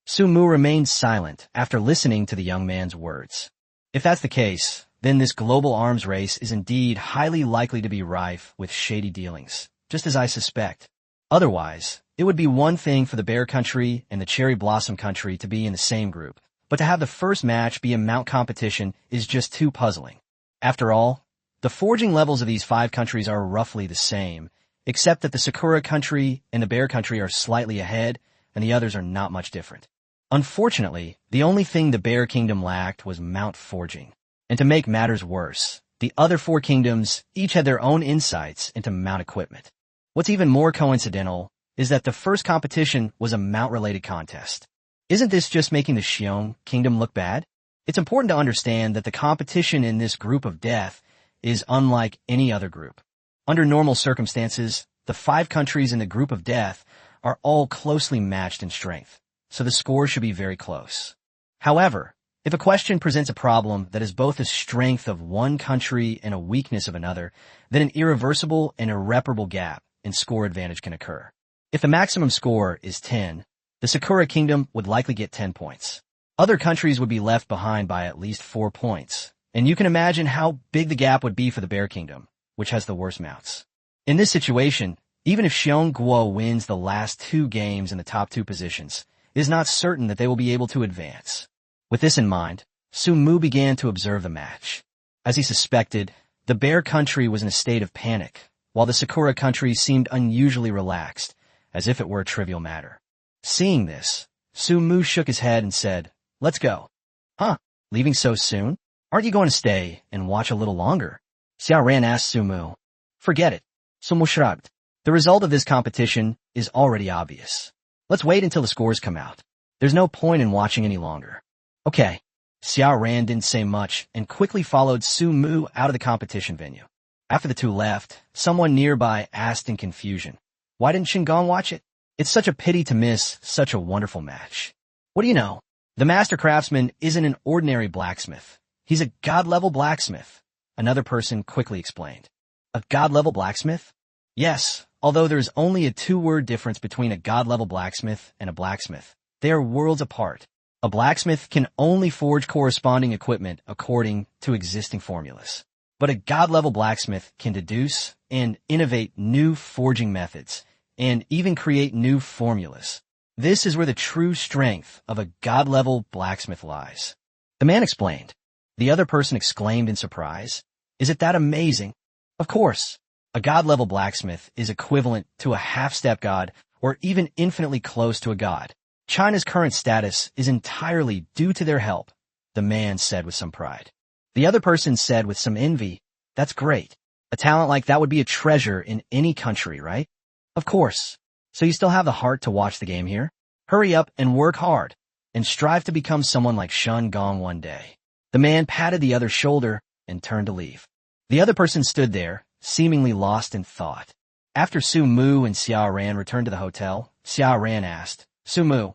Su Mu remained silent after listening to the young man's words. If that's the case, then this global arms race is indeed highly likely to be rife with shady dealings, just as I suspect. Otherwise, it would be one thing for the Bear Country and the Cherry Blossom Country to be in the same group, but to have the first match be a mount competition is just too puzzling. After all, the forging levels of these 5 countries are roughly the same, except that the Sakura country and the Bear country are slightly ahead, and the others are not much different. Unfortunately, the only thing the Bear Kingdom lacked was Mount Forging. And to make matters worse, the other 4 kingdoms each had their own insights into mount equipment. What's even more coincidental is that the first competition was a mount-related contest. Isn't this just making the Xiong kingdom look bad? It's important to understand that the competition in this group of death is unlike any other group. Under normal circumstances, the 5 countries in the group of death are all closely matched in strength, so the score should be very close. However, if a question presents a problem that is both a strength of one country and a weakness of another, then an irreversible and irreparable gap in score advantage can occur. If the maximum score is 10, the Sakura Kingdom would likely get 10 points. Other countries would be left behind by at least 4 points, and you can imagine how big the gap would be for the Bear Kingdom, which has the worst mounts. In this situation, even if Xiong Guo wins the last 2 games in the top 2 positions, it is not certain that they will be able to advance. With this in mind, Su Mu began to observe the match. As he suspected, the Bear country was in a state of panic, while the Sakura country seemed unusually relaxed, as if it were a trivial matter. Seeing this, Su Mu shook his head and said, "Let's go." "Huh? Leaving so soon? Aren't you going to stay and watch a little longer?" Xiao Ran asked Su Mu. "Forget it." Su Mu shrugged. The result of this competition is already obvious. Let's wait until the scores come out. There's no point in watching any longer. Okay. Xiao Ran didn't say much and quickly followed Su Mu out of the competition venue. After the 2 left, someone nearby asked in confusion, "Why didn't Shingon watch it? It's such a pity to miss such a wonderful match." What do you know? The master craftsman isn't an ordinary blacksmith. He's a god-level blacksmith, another person quickly explained. A god-level blacksmith? Yes, although there's only a 2-word difference between a god-level blacksmith and a blacksmith. They are worlds apart. A blacksmith can only forge corresponding equipment according to existing formulas. But a god-level blacksmith can deduce and innovate new forging methods, and even create new formulas. This is where the true strength of a god-level blacksmith lies. The man explained. The other person exclaimed in surprise, "Is it that amazing?" Of course, a god-level blacksmith is equivalent to a half-step god or even infinitely close to a god. China's current status is entirely due to their help, the man said with some pride. The other person said with some envy, "That's great. A talent like that would be a treasure in any country, right?" Of course. So you still have the heart to watch the game here? Hurry up and work hard, and strive to become someone like Shen Gong one day. The man patted the other's shoulder and turned to leave. The other person stood there, seemingly lost in thought. After Su Mu and Xiao Ran returned to the hotel, Xiao Ran asked, "Su Mu,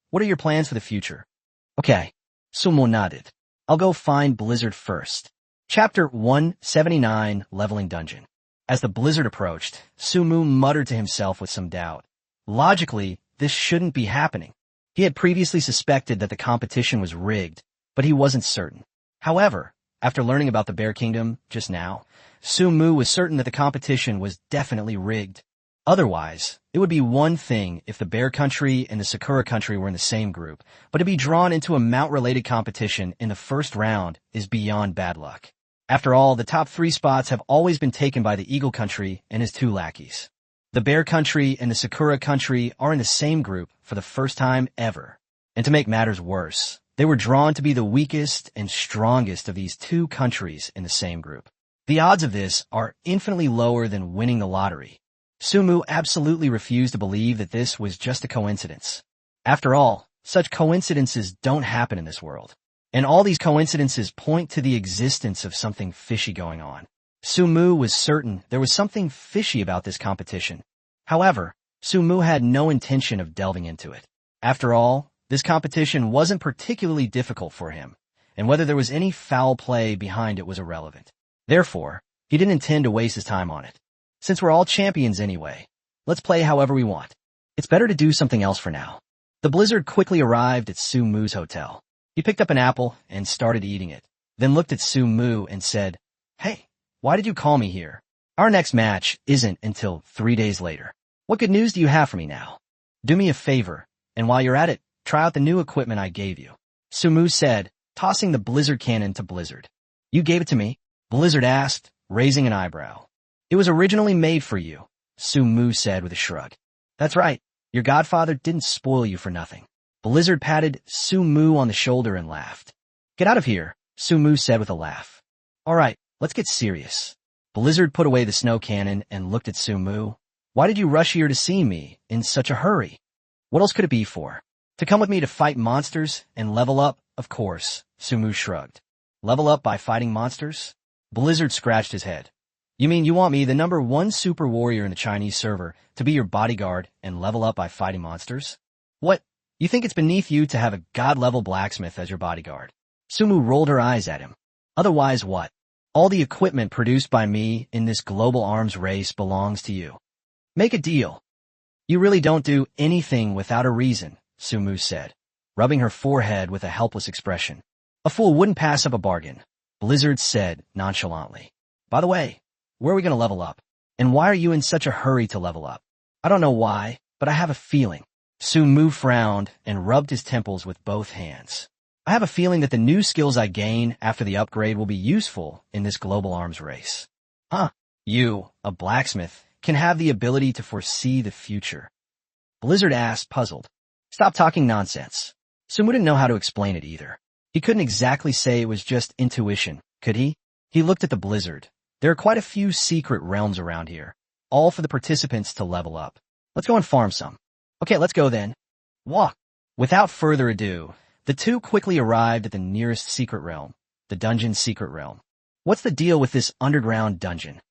what are your plans for the future?" "Okay." Su Mu nodded. "I'll go find Blizzard first." Chapter 179, Leveling Dungeon. As the blizzard approached, Su Mu muttered to himself with some doubt. Logically, this shouldn't be happening. He had previously suspected that the competition was rigged, but he wasn't certain. However, after learning about the Bear Kingdom just now, Su Mu was certain that the competition was definitely rigged. Otherwise, it would be one thing if the Bear Country and the Sakura Country were in the same group, but to be drawn into a mount-related competition in the first round is beyond bad luck. After all, the top 3 spots have always been taken by the Eagle Country and his 2 lackeys. The Bear Country and the Sakura Country are in the same group for the first time ever. And to make matters worse, they were drawn to be the weakest and strongest of these 2 countries in the same group. The odds of this are infinitely lower than winning the lottery. Su Mu absolutely refused to believe that this was just a coincidence. After all, such coincidences don't happen in this world. And all these coincidences point to the existence of something fishy going on. Su Mu was certain there was something fishy about this competition. However, Su Mu had no intention of delving into it. After all, this competition wasn't particularly difficult for him, and whether there was any foul play behind it was irrelevant. Therefore, he didn't intend to waste his time on it. Since we're all champions anyway, let's play however we want. It's better to do something else for now. The blizzard quickly arrived at Su Mu's hotel. He picked up an apple and started eating it, then looked at Su Mu and said, "Hey, why did you call me here? Our next match isn't until 3 days later. What good news do you have for me now? Do me a favor, and while you're at it, try out the new equipment I gave you," Su Mu said, tossing the blizzard cannon to Blizzard. "You gave it to me?" Blizzard asked, raising an eyebrow. "It was originally made for you, Su-mu said with a shrug. That's right. Your godfather didn't spoil you for nothing. Blizzard patted Su-mu on the shoulder and laughed. Get out of here, Su-mu said with a laugh. All right, let's get serious. Blizzard put away the snow cannon and looked at Su-mu. Why did you rush here to see me in such a hurry? What else could it be for? To come with me to fight monsters and level up, of course, Su-mu shrugged. Level up by fighting monsters? Blizzard scratched his head. You mean you want me, the #1 super warrior in the Chinese server, to be your bodyguard and level up by fighting monsters? What? You think it's beneath you to have a god-level blacksmith as your bodyguard? Su-mu rolled her eyes at him. Otherwise what? All the equipment produced by me in this global arms race belongs to you. Make a deal. You really don't do anything without a reason, Su-mu said, rubbing her forehead with a helpless expression. A fool wouldn't pass up a bargain, Blizzard said nonchalantly. By the way, where are we going to level up? And why are you in such a hurry to level up? I don't know why, but I have a feeling. Su-mu frowned and rubbed his temples with both hands. I have a feeling that the new skills I gain after the upgrade will be useful in this global arms race. Huh? You, a blacksmith, can have the ability to foresee the future. Blizzard asked, puzzled. Stop talking nonsense. Su-mu didn't know how to explain it either. He couldn't exactly say it was just intuition, could he? He looked at the Blizzard. There are quite a few secret realms around here, all for the participants to level up. Let's go and farm some. Okay, let's go then. Walk. Without further ado, the two quickly arrived at the nearest secret realm, the dungeon's secret realm. What's the deal with this underground dungeon?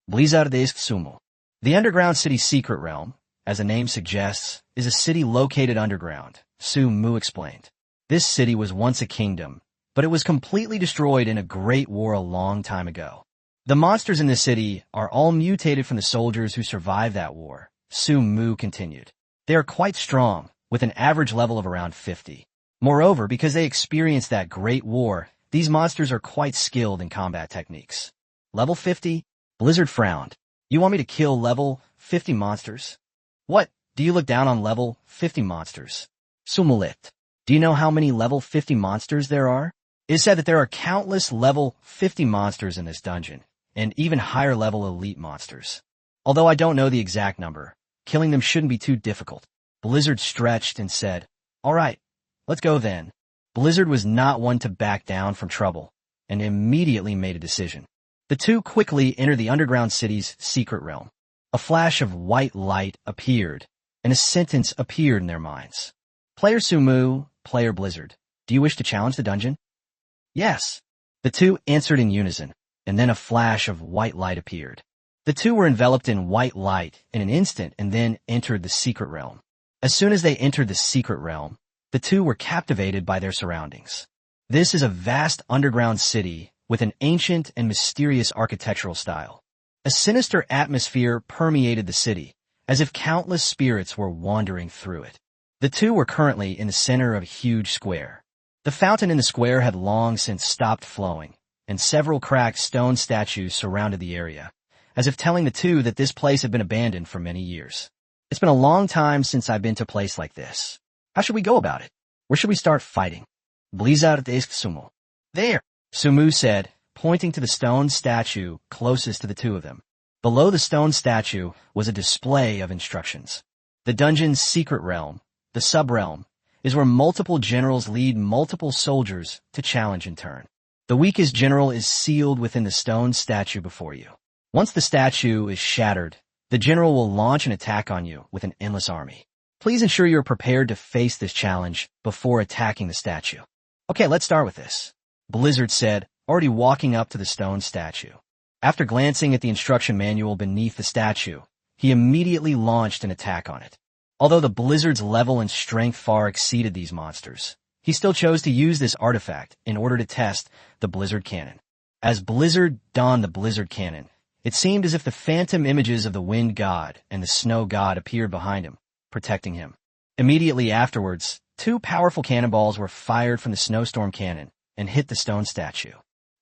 Blizzard desk Su-mu. The underground city secret realm, as the name suggests, is a city located underground, Su-mu explained. This city was once a kingdom, but it was completely destroyed in a great war a long time ago. The monsters in this city are all mutated from the soldiers who survived that war, Su-mu continued. They are quite strong, with an average level of around 50. Moreover, because they experienced that great war, these monsters are quite skilled in combat techniques. Level 50? Blizzard frowned. You want me to kill level 50 monsters? What? Do you look down on level 50 monsters? Su-mu lipped. Do you know how many level 50 monsters there are? It is said that there are countless level 50 monsters in this dungeon, and even higher level elite monsters. Although I don't know the exact number, killing them shouldn't be too difficult. Blizzard stretched and said, All right, let's go then. Blizzard was not one to back down from trouble, and immediately made a decision. The two quickly entered the underground city's secret realm. A flash of white light appeared, and a sentence appeared in their minds. Player Su-mu, player Blizzard, do you wish to challenge the dungeon? Yes. The two answered in unison, and then a flash of white light appeared. The two were enveloped in white light in an instant and then entered the secret realm. As soon as they entered the secret realm, the two were captivated by their surroundings. This is a vast underground city with an ancient and mysterious architectural style. A sinister atmosphere permeated the city, as if countless spirits were wandering through it. The two were currently in the center of a huge square. The fountain in the square had long since stopped flowing, and several cracked stone statues surrounded the area, as if telling the two that this place had been abandoned for many years. It's been a long time since I've been to a place like this. How should we go about it? Where should we start fighting? Blizzard desk Su-mu. There, Su-mu said, pointing to the stone statue closest to the two of them. Below the stone statue was a display of instructions. The dungeon's secret realm, the sub-realm, is where multiple generals lead multiple soldiers to challenge in turn. The weakest general is sealed within the stone statue before you. Once the statue is shattered, the general will launch an attack on you with an endless army. Please ensure you're prepared to face this challenge before attacking the statue. Okay, let's start with this, Blizzard said, already walking up to the stone statue. After glancing at the instruction manual beneath the statue, he immediately launched an attack on it. Although the Blizzard's level and strength far exceeded these monsters, he still chose to use this artifact in order to test the Blizzard Cannon. As Blizzard donned the Blizzard Cannon, it seemed as if the phantom images of the Wind God and the Snow God appeared behind him, protecting him. Immediately afterwards, two powerful cannonballs were fired from the Snowstorm Cannon and hit the stone statue.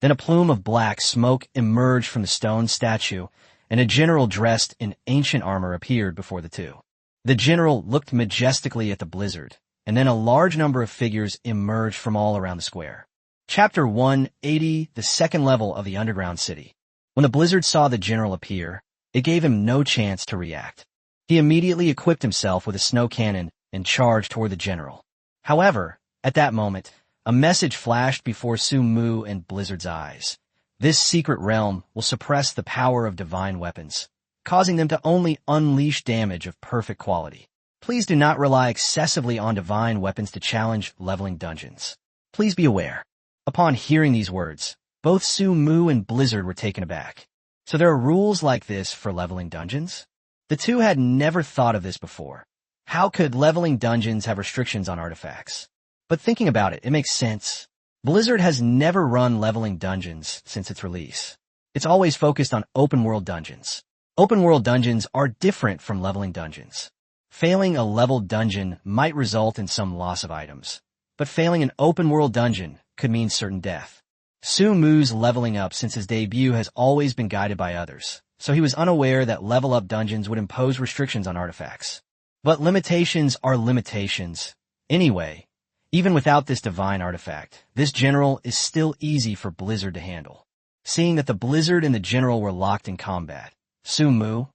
Then a plume of black smoke emerged from the stone statue, and a general dressed in ancient armor appeared before the two. The general looked majestically at the Blizzard, and then a large number of figures emerged from all around the square. Chapter 180, the second level of the underground city. When the Blizzard saw the general appear, It gave him no chance to react. He immediately equipped himself with a snow cannon and charged toward the general. However, at that moment, a message flashed before Su Mu and Blizzard's eyes. This secret realm will suppress the power of divine weapons, causing them to only unleash damage of perfect quality. Please do not rely excessively on divine weapons to challenge leveling dungeons. Please be aware. Upon hearing these words, both Su Mu and Blizzard were taken aback. So there are rules like this for leveling dungeons? The two had never thought of this before. How could leveling dungeons have restrictions on artifacts? But thinking about it, it makes sense. Blizzard has never run leveling dungeons since its release. It's always focused on open-world dungeons. Open-world dungeons are different from leveling dungeons. Failing a leveled dungeon might result in some loss of items, but failing an open-world dungeon could mean certain death. Su Mu's leveling up since his debut has always been guided by others, so he was unaware that level-up dungeons would impose restrictions on artifacts. But limitations are limitations. Anyway, even without this divine artifact, this general is still easy for Blizzard to handle. Seeing that the Blizzard and the general were locked in combat, Su Mu,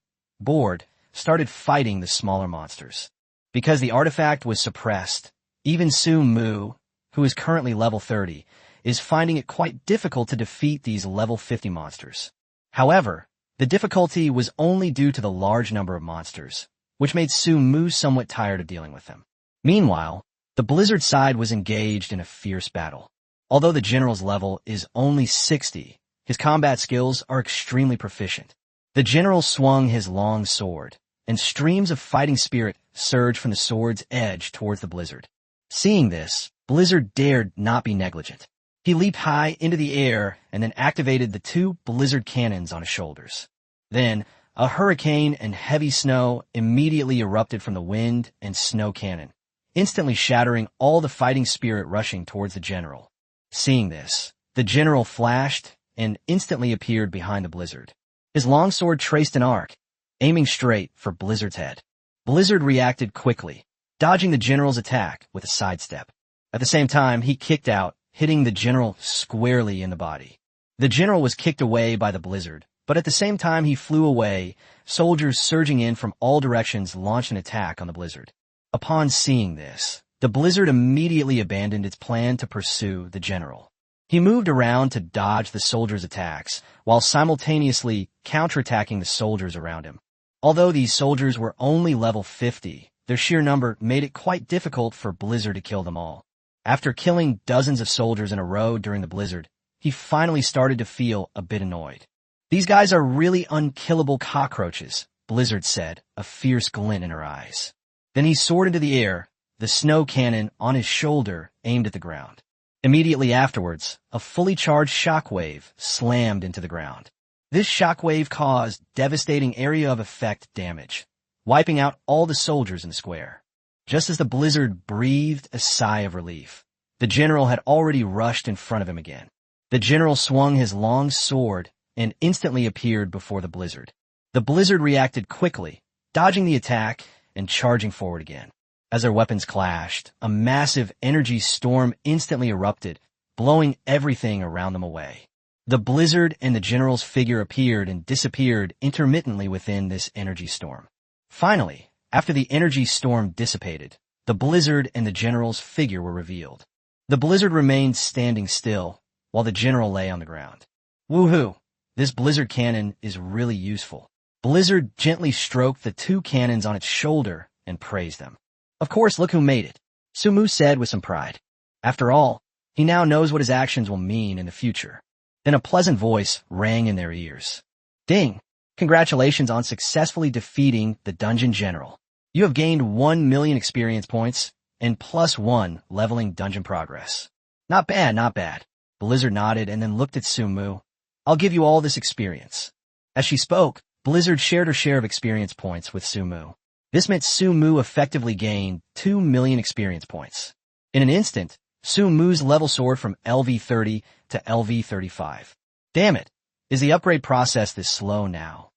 bored, started fighting the smaller monsters. Because the artifact was suppressed, even Su Mu, who is currently level 30, is finding it quite difficult to defeat these level 50 monsters. However, the difficulty was only due to the large number of monsters, which made Su Mu somewhat tired of dealing with them. Meanwhile, the Blizzard side was engaged in a fierce battle. Although the general's level is only 60, his combat skills are extremely proficient. The general swung his long sword, and streams of fighting spirit surged from the sword's edge towards the Blizzard. Seeing this, Blizzard dared not be negligent. He leaped high into the air and then activated the two Blizzard cannons on his shoulders. Then, a hurricane and heavy snow immediately erupted from the wind and snow cannon, instantly shattering all the fighting spirit rushing towards the general. Seeing this, the general flashed and instantly appeared behind the Blizzard. His longsword traced an arc, aiming straight for Blizzard's head. Blizzard reacted quickly, dodging the general's attack with a sidestep. At the same time, he kicked out, hitting the general squarely in the body. The general was kicked away by the Blizzard, but at the same time he flew away, soldiers surging in from all directions launched an attack on the Blizzard. Upon seeing this, the Blizzard immediately abandoned its plan to pursue the general. He moved around to dodge the soldiers' attacks, while simultaneously counterattacking the soldiers around him. Although these soldiers were only level 50, their sheer number made it quite difficult for Blizzard to kill them all. After killing dozens of soldiers in a row during the Blizzard, he finally started to feel a bit annoyed. "These guys are really unkillable cockroaches," Blizzard said, a fierce glint in her eyes. Then he soared into the air, the snow cannon on his shoulder aimed at the ground. Immediately afterwards, a fully charged shockwave slammed into the ground. This shockwave caused devastating area of effect damage, wiping out all the soldiers in the square. Just as the Blizzard breathed a sigh of relief, the general had already rushed in front of him again. The general swung his long sword and instantly appeared before the Blizzard. The Blizzard reacted quickly, dodging the attack and charging forward again. As their weapons clashed, a massive energy storm instantly erupted, blowing everything around them away. The Blizzard and the general's figure appeared and disappeared intermittently within this energy storm. Finally, after the energy storm dissipated, the Blizzard and the general's figure were revealed. The Blizzard remained standing still, while the general lay on the ground. "Woohoo! This Blizzard cannon is really useful." Blizzard gently stroked the two cannons on its shoulder and praised them. "Of course, look who made it," Su Mu said with some pride. After all, he now knows what his actions will mean in the future. Then a pleasant voice rang in their ears. "Ding! Congratulations on successfully defeating the Dungeon General. You have gained 1 million experience points and +1 leveling dungeon progress." "Not bad, not bad." Blizzard nodded and then looked at Su Mu. "I'll give you all this experience." As she spoke, Blizzard shared her share of experience points with Su Mu. This meant Su Mu effectively gained 2 million experience points. In an instant, Su Mu's level soared from LV30 to LV35. Damn it! Is the upgrade process this slow now?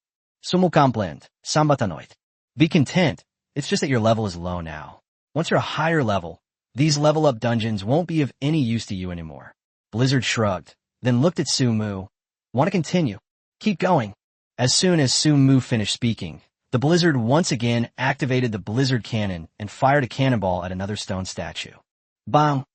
Sumukamplend, sambatanoit. Be content, it's just that your level is low now. Once you're a higher level, these level-up dungeons won't be of any use to you anymore. Blizzard shrugged, then looked at Su Mu. "Want to continue? Keep going." As soon as Su-Mu finished speaking, the Blizzard once again activated the Blizzard Cannon and fired a cannonball at another stone statue. Bang!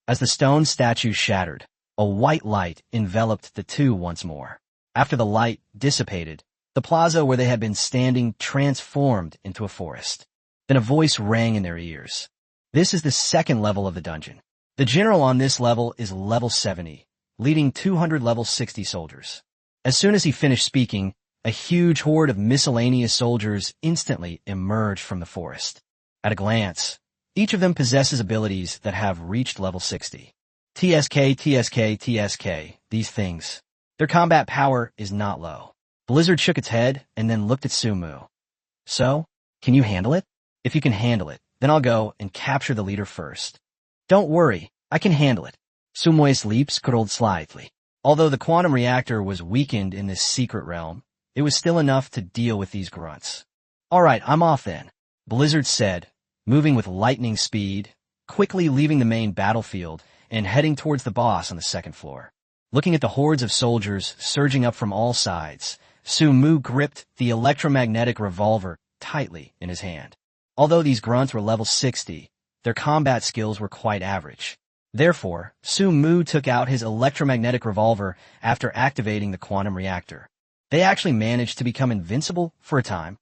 As the stone statue shattered, a white light enveloped the two once more. After the light dissipated, the plaza where they had been standing transformed into a forest. Then a voice rang in their ears. This is the second level of the dungeon. The general on this level is level 70, leading 200 level 60 soldiers. As soon as he finished speaking, a huge horde of miscellaneous soldiers instantly emerged from the forest. At a glance, each of them possesses abilities that have reached level 60. TSK, TSK, TSK, these things. Their combat power is not low. Blizzard shook its head and then looked at Su-Mu. So, can you handle it? If you can handle it, then I'll go and capture the leader first. Don't worry, I can handle it. Su-Mu's lips curled slightly. Although the quantum reactor was weakened in this secret realm, it was still enough to deal with these grunts. All right, I'm off then, Blizzard said, moving with lightning speed, quickly leaving the main battlefield and heading towards the boss on the second floor. Looking at the hordes of soldiers surging up from all sides, Su-Mu gripped the electromagnetic revolver tightly in his hand. Although these grunts were level 60, their combat skills were quite average. Therefore, Su-Mu took out his electromagnetic revolver after activating the quantum reactor. They actually managed to become invincible for a time.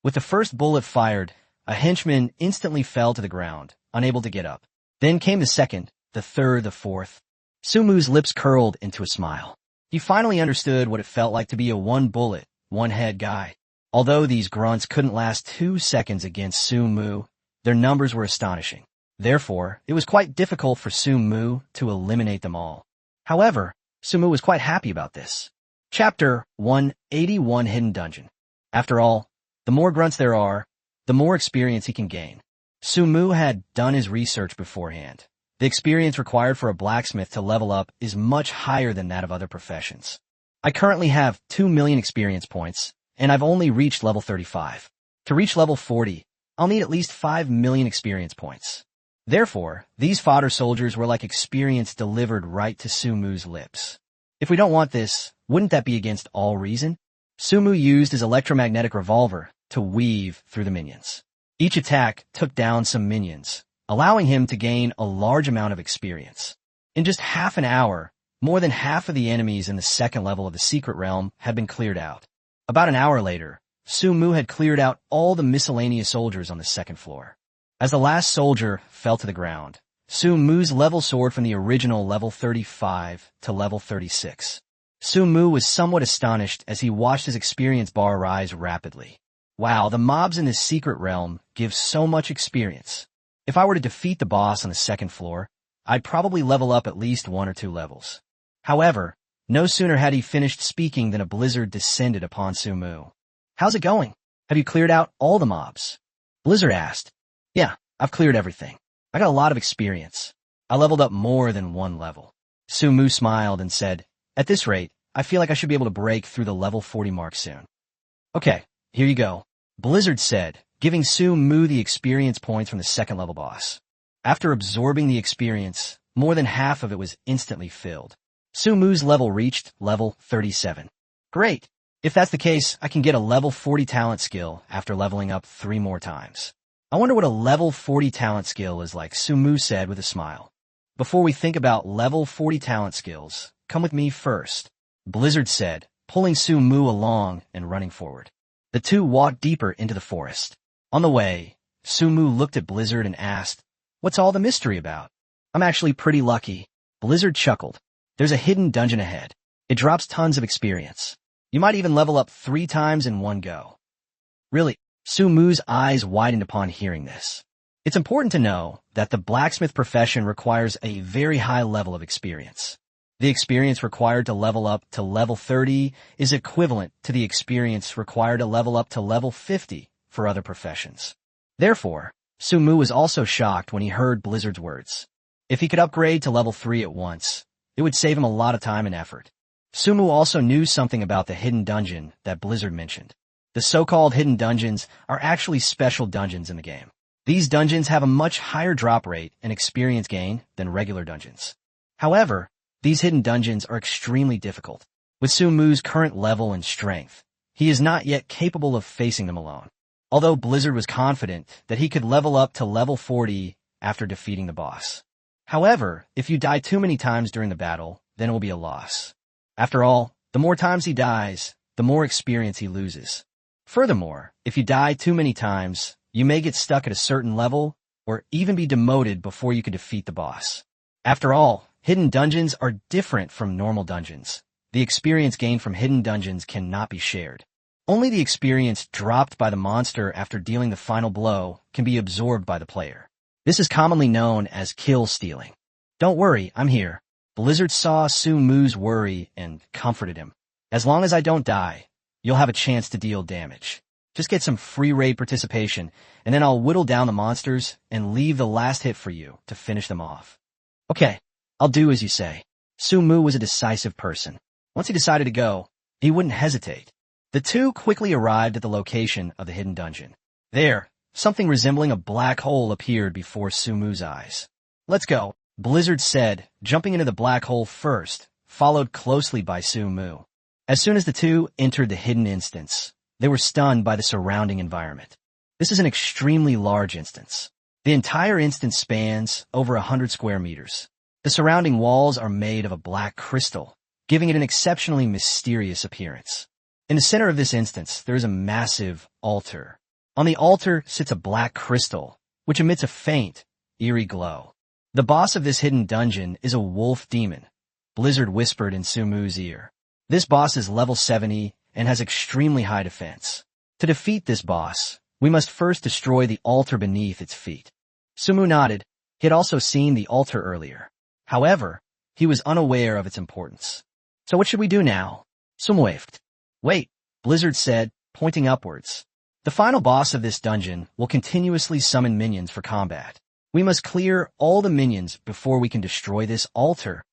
With the first bullet fired, a henchman instantly fell to the ground, unable to get up. Then came the second, the third, the fourth. Su-Mu's lips curled into a smile. He finally understood what it felt like to be a one-bullet, one-head guy. Although these grunts couldn't last 2 seconds against Su-Mu, their numbers were astonishing. Therefore, it was quite difficult for Su-Mu to eliminate them all. However, Su-Mu was quite happy about this. Chapter 181 Hidden Dungeon. After all, the more grunts there are, the more experience he can gain. Su-Mu had done his research beforehand. The experience required for a blacksmith to level up is much higher than that of other professions. I currently have 2 million experience points, and I've only reached level 35. To reach level 40, I'll need at least 5 million experience points. Therefore, these fodder soldiers were like experience delivered right to Su-Mu's lips. If we don't want this, wouldn't that be against all reason? Su-Mu used his electromagnetic revolver to weave through the minions. Each attack took down some minions, allowing him to gain a large amount of experience. In just half an hour, more than half of the enemies in the second level of the secret realm had been cleared out. About an hour later, Su-Mu had cleared out all the miscellaneous soldiers on the second floor. As the last soldier fell to the ground, Su-Mu's level soared from the original level 35 to level 36. Su-Mu was somewhat astonished as he watched his experience bar rise rapidly. Wow, the mobs in this secret realm give so much experience. If I were to defeat the boss on the second floor, I'd probably level up at least 1 or 2 levels. However, no sooner had he finished speaking than a blizzard descended upon Su-Mu. How's it going? Have you cleared out all the mobs? Blizzard asked. Yeah, I've cleared everything. I got a lot of experience. I leveled up more than 1 level. Su-Mu smiled and said, at this rate, I feel like I should be able to break through the level 40 mark soon. Okay, here you go, Blizzard said, giving Su-Mu the experience points from the second level boss. After absorbing the experience, more than half of it was instantly filled. Su-Mu's level reached level 37. Great! If that's the case, I can get a level 40 talent skill after leveling up 3 more times. I wonder what a level 40 talent skill is like, Su-Mu said with a smile. Before we think about level 40 talent skills, come with me first, Blizzard said, pulling Su-Mu along and running forward. The two walked deeper into the forest. On the way, Su-Mu looked at Blizzard and asked, what's all the mystery about? I'm actually pretty lucky. Blizzard chuckled. There's a hidden dungeon ahead. It drops tons of experience. You might even level up 3 times in one go. Really? Su-Mu's eyes widened upon hearing this. It's important to know that the blacksmith profession requires a very high level of experience. The experience required to level up to level 30 is equivalent to the experience required to level up to level 50 for other professions. Therefore, Su-Mu was also shocked when he heard Blizzard's words. If he could upgrade to level 3 at once, it would save him a lot of time and effort. Su-Mu also knew something about the hidden dungeon that Blizzard mentioned. The so-called hidden dungeons are actually special dungeons in the game. These dungeons have a much higher drop rate and experience gain than regular dungeons. However, these hidden dungeons are extremely difficult. With Su-Mu's current level and strength, he is not yet capable of facing them alone. Although Blizzard was confident that he could level up to level 40 after defeating the boss. However, if you die too many times during the battle, then it will be a loss. After all, the more times he dies, the more experience he loses. Furthermore, if you die too many times, you may get stuck at a certain level or even be demoted before you could defeat the boss. After all, hidden dungeons are different from normal dungeons. The experience gained from hidden dungeons cannot be shared. Only the experience dropped by the monster after dealing the final blow can be absorbed by the player. This is commonly known as kill stealing. Don't worry, I'm here. Blizzard saw Su Mu's worry and comforted him. As long as I don't die, you'll have a chance to deal damage. Just get some free raid participation, and then I'll whittle down the monsters and leave the last hit for you to finish them off. Okay, I'll do as you say. Su Mu was a decisive person. Once he decided to go, he wouldn't hesitate. The two quickly arrived at the location of the hidden dungeon. There, something resembling a black hole appeared before Su Mu's eyes. Let's go, Blizzard said, jumping into the black hole first, followed closely by Su Mu. As soon as the two entered the hidden instance, they were stunned by the surrounding environment. This is an extremely large instance. The entire instance spans over 100 square meters. The surrounding walls are made of a black crystal, giving it an exceptionally mysterious appearance. In the center of this instance, there is a massive altar. On the altar sits a black crystal, which emits a faint, eerie glow. The boss of this hidden dungeon is a wolf demon, Blizzard whispered in Su Mu's ear. This boss is level 70 and has extremely high defense. To defeat this boss, we must first destroy the altar beneath its feet. Su Mu nodded. He had also seen the altar earlier. However, he was unaware of its importance. So what should we do now? Su Mu waved. Wait, Blizzard said, pointing upwards. The final boss of this dungeon will continuously summon minions for combat. We must clear all the minions before we can destroy this altar.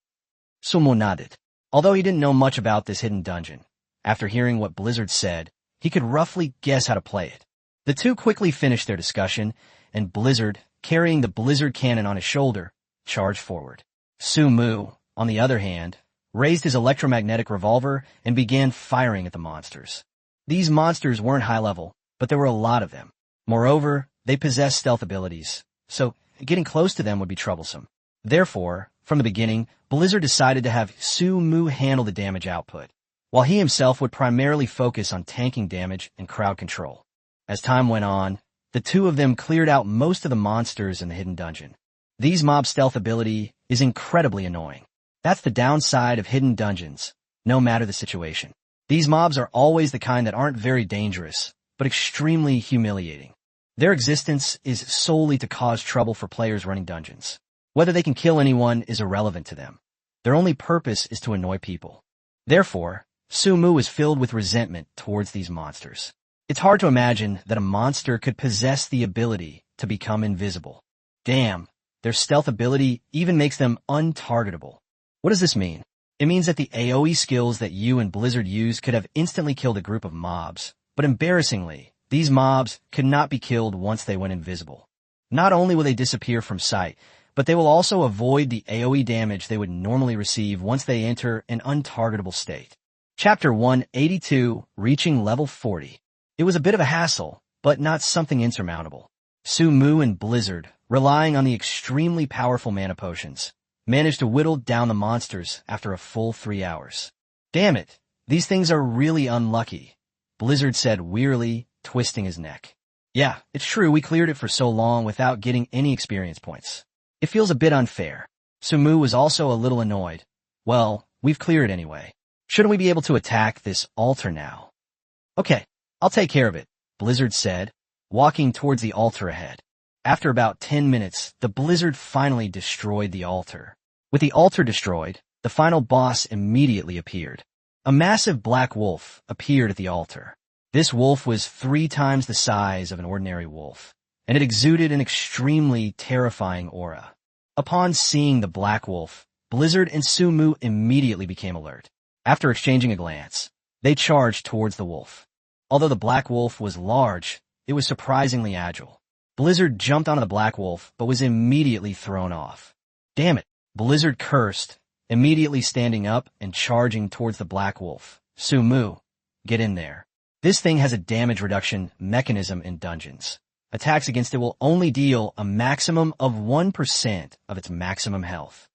Su Mu nodded. Although he didn't know much about this hidden dungeon, after hearing what Blizzard said, he could roughly guess how to play it. The two quickly finished their discussion, and Blizzard, carrying the Blizzard cannon on his shoulder, charged forward. Su Mu, on the other hand, raised his electromagnetic revolver and began firing at the monsters. These monsters weren't high level, but there were a lot of them. Moreover, they possessed stealth abilities, so getting close to them would be troublesome. Therefore, from the beginning, Blizzard decided to have Su Mu handle the damage output, while he himself would primarily focus on tanking damage and crowd control. As time went on, the two of them cleared out most of the monsters in the hidden dungeon. These mob stealth ability is incredibly annoying. That's the downside of hidden dungeons, no matter the situation. These mobs are always the kind that aren't very dangerous, but extremely humiliating. Their existence is solely to cause trouble for players running dungeons. Whether they can kill anyone is irrelevant to them. Their only purpose is to annoy people. Therefore, Su Mu is filled with resentment towards these monsters. It's hard to imagine that a monster could possess the ability to become invisible. Damn, their stealth ability even makes them untargetable. What does this mean? It means that the AoE skills that you and Blizzard use could have instantly killed a group of mobs, but embarrassingly, these mobs could not be killed once they went invisible. Not only will they disappear from sight, but they will also avoid the AoE damage they would normally receive once they enter an untargetable state. Chapter 182, Reaching Level 40. It was a bit of a hassle, but not something insurmountable. Su Mu and Blizzard, relying on the extremely powerful mana potions, managed to whittle down the monsters after a full 3 hours. Damn it, these things are really unlucky, Blizzard said wearily, twisting his neck. Yeah, it's true we cleared it for so long without getting any experience points. It feels a bit unfair. Su Mu was also a little annoyed. Well, we've cleared it anyway. Shouldn't we be able to attack this altar now? Okay, I'll take care of it, Blizzard said, walking towards the altar ahead. After about 10 minutes, the Blizzard finally destroyed the altar. With the altar destroyed, the final boss immediately appeared. A massive black wolf appeared at the altar. This wolf was 3 times the size of an ordinary wolf, and it exuded an extremely terrifying aura. Upon seeing the black wolf, Blizzard and Su Mu immediately became alert. After exchanging a glance, they charged towards the wolf. Although the black wolf was large, it was surprisingly agile. Blizzard jumped onto the black wolf, but was immediately thrown off. Damn it, Blizzard cursed, immediately standing up and charging towards the black wolf. Su Mu, get in there. This thing has a damage reduction mechanism in dungeons. Attacks against it will only deal a maximum of 1% of its maximum health.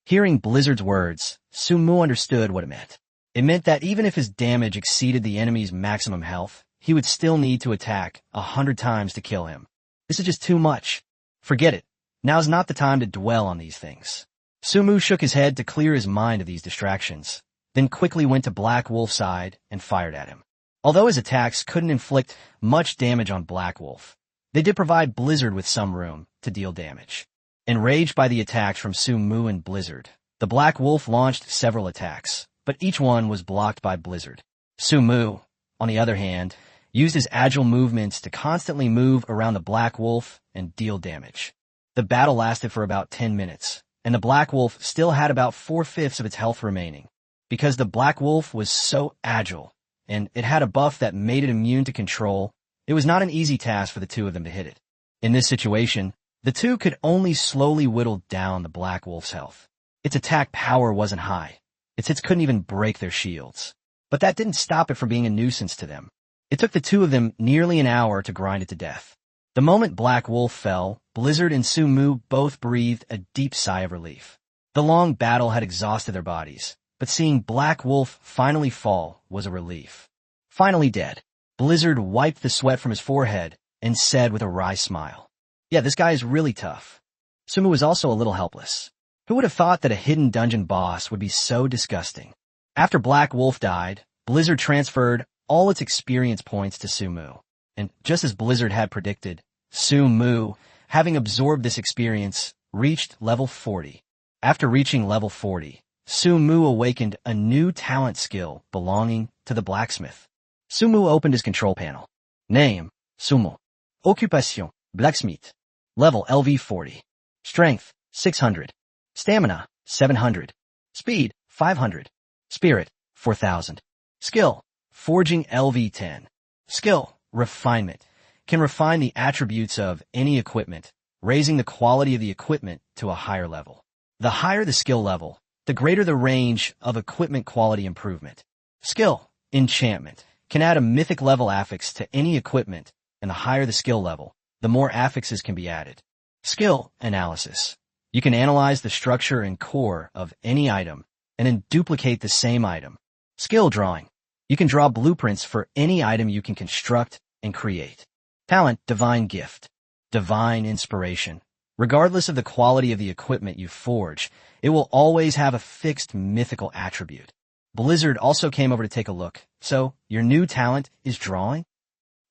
Hearing Blizzard's words, Sumu understood what it meant. It meant that even if his damage exceeded the enemy's maximum health, he would still need to attack 100 times to kill him. This is just too much. Forget it. Now's not the time to dwell on these things. Sumu shook his head to clear his mind of these distractions, then quickly went to Black Wolf's side and fired at him. Although his attacks couldn't inflict much damage on Black Wolf, they did provide Blizzard with some room to deal damage. Enraged by the attacks from Sumu and Blizzard, the Black Wolf launched several attacks, but each one was blocked by Blizzard. Sumu, on the other hand, used his agile movements to constantly move around the Black Wolf and deal damage. The battle lasted for about 10 minutes, and the Black Wolf still had about 4/5 of its health remaining. Because the Black Wolf was so agile, and it had a buff that made it immune to control, it was not an easy task for the two of them to hit it. In this situation, the two could only slowly whittle down the Black Wolf's health. Its attack power wasn't high. Its hits couldn't even break their shields. But that didn't stop it from being a nuisance to them. It took the two of them nearly an hour to grind it to death. The moment Black Wolf fell, Blizzard and Sumu both breathed a deep sigh of relief. The long battle had exhausted their bodies, but seeing Black Wolf finally fall was a relief. Finally dead, Blizzard wiped the sweat from his forehead and said with a wry smile, "Yeah, this guy is really tough." Sumu was also a little helpless. Who would have thought that a hidden dungeon boss would be so disgusting? After Black Wolf died, Blizzard transferred all its experience points to Sumu. And just as Blizzard had predicted, Sumu, having absorbed this experience, reached level 40. After reaching level 40, Sumu awakened a new talent skill belonging to the blacksmith. Sumu opened his control panel. Name, Sumu. Occupation, blacksmith. Level LV 40. Strength, 600. Stamina, 700. Speed, 500. Spirit, 4000. Skill, forging LV 10. Skill, refinement. Can refine the attributes of any equipment, raising the quality of the equipment to a higher level. The higher the skill level, the greater the range of equipment quality improvement. Skill, enchantment. Can add a mythic level affix to any equipment, and the higher the skill level, the more affixes can be added. Skill, analysis. You can analyze the structure and core of any item, and then duplicate the same item. Skill, drawing. You can draw blueprints for any item you can construct and create. Talent, divine gift. Divine inspiration. Regardless of the quality of the equipment you forge, it will always have a fixed mythical attribute. Blizzard also came over to take a look. So, your new talent is drawing?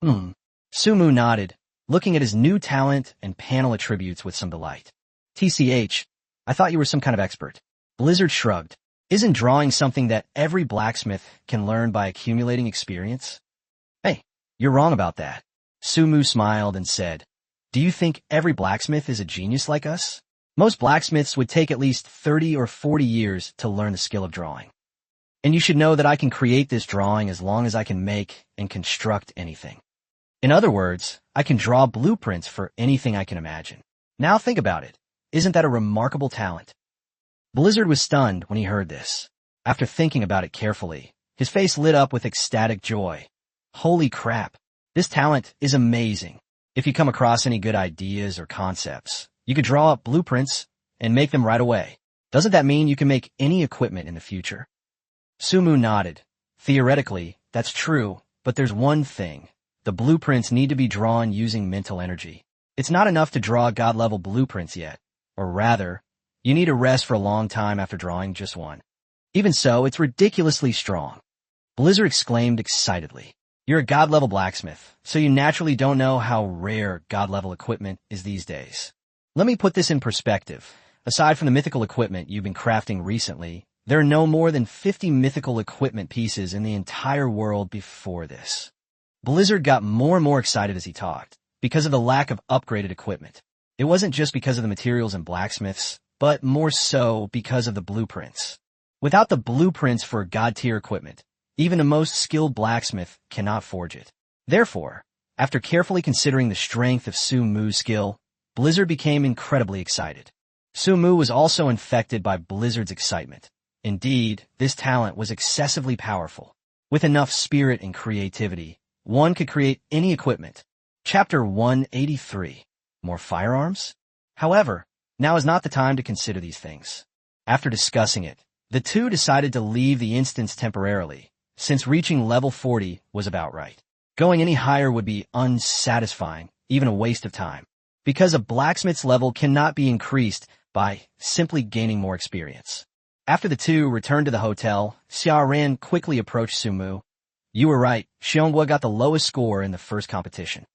Sumu nodded, looking at his new talent and panel attributes with some delight. TCH, I thought you were some kind of expert. Blizzard shrugged. Isn't drawing something that every blacksmith can learn by accumulating experience? Hey, you're wrong about that. Sumu smiled and said, "Do you think every blacksmith is a genius like us? Most blacksmiths would take at least 30 or 40 years to learn the skill of drawing. And you should know that I can create this drawing as long as I can make and construct anything. In other words, I can draw blueprints for anything I can imagine. Now think about it. Isn't that a remarkable talent?" Blizzard was stunned when he heard this. After thinking about it carefully, his face lit up with ecstatic joy. Holy crap, this talent is amazing. If you come across any good ideas or concepts, you could draw up blueprints and make them right away. Doesn't that mean you can make any equipment in the future? Sumu nodded. Theoretically, that's true, but there's one thing. The blueprints need to be drawn using mental energy. It's not enough to draw god-level blueprints yet. Or rather, you need to rest for a long time after drawing just one. Even so, it's ridiculously strong. Blizzard exclaimed excitedly. You're a god-level blacksmith, so you naturally don't know how rare god-level equipment is these days. Let me put this in perspective. Aside from the mythical equipment you've been crafting recently, there are no more than 50 mythical equipment pieces in the entire world before this. Blizzard got more and more excited as he talked, because of the lack of upgraded equipment. It wasn't just because of the materials and blacksmiths, but more so because of the blueprints. Without the blueprints for god-tier equipment, even the most skilled blacksmith cannot forge it. Therefore, after carefully considering the strength of Sumu's skill, Blizzard became incredibly excited. Sumu was also infected by Blizzard's excitement. Indeed, this talent was excessively powerful. With enough spirit and creativity, one could create any equipment. Chapter 183. More firearms? However, now is not the time to consider these things. After discussing it, the two decided to leave the instance temporarily, since reaching level 40 was about right. Going any higher would be unsatisfying, even a waste of time, because a blacksmith's level cannot be increased by simply gaining more experience. After the two returned to the hotel, Xiao Ran quickly approached Sumu. You were right, Xiongwa got the lowest score in the first competition.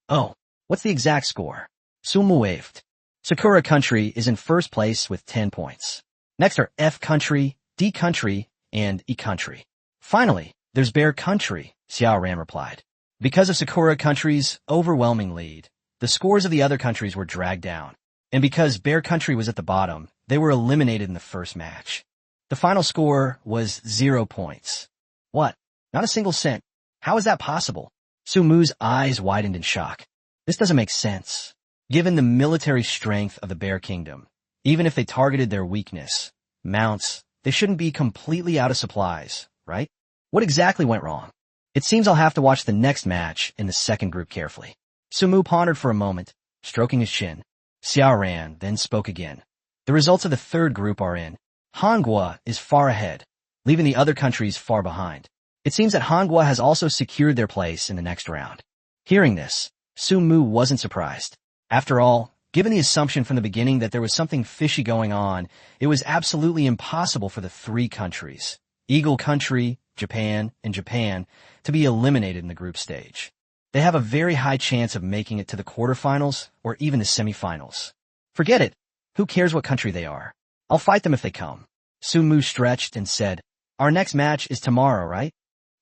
Oh, what's the exact score? Sumu waved. Sakura Country is in first place with 10 points. Next are F Country, D Country, and E Country. Finally, there's Bear Country, Xiao Ran replied. Because of Sakura Country's overwhelming lead, the scores of the other countries were dragged down. And because Bear Country was at the bottom, they were eliminated in the first match. The final score was 0 points. What? Not a single cent. How is that possible? Sumu's eyes widened in shock. This doesn't make sense. Given the military strength of the Bear Kingdom, even if they targeted their weakness, mounts, they shouldn't be completely out of supplies, right? What exactly went wrong? It seems I'll have to watch the next match in the second group carefully. Sumu pondered for a moment, stroking his chin. Xiao Ran then spoke again. The results of the third group are in. Hongua is far ahead, leaving the other countries far behind. It seems that Hongua has also secured their place in the next round. Hearing this, Sumu wasn't surprised. After all, given the assumption from the beginning that there was something fishy going on, it was absolutely impossible for the three countries, Eagle Country, Japan, and Japan, to be eliminated in the group stage. They have a very high chance of making it to the quarterfinals or even the semifinals. Forget it. Who cares what country they are? I'll fight them if they come. Sumu stretched and said, Our next match is tomorrow, right?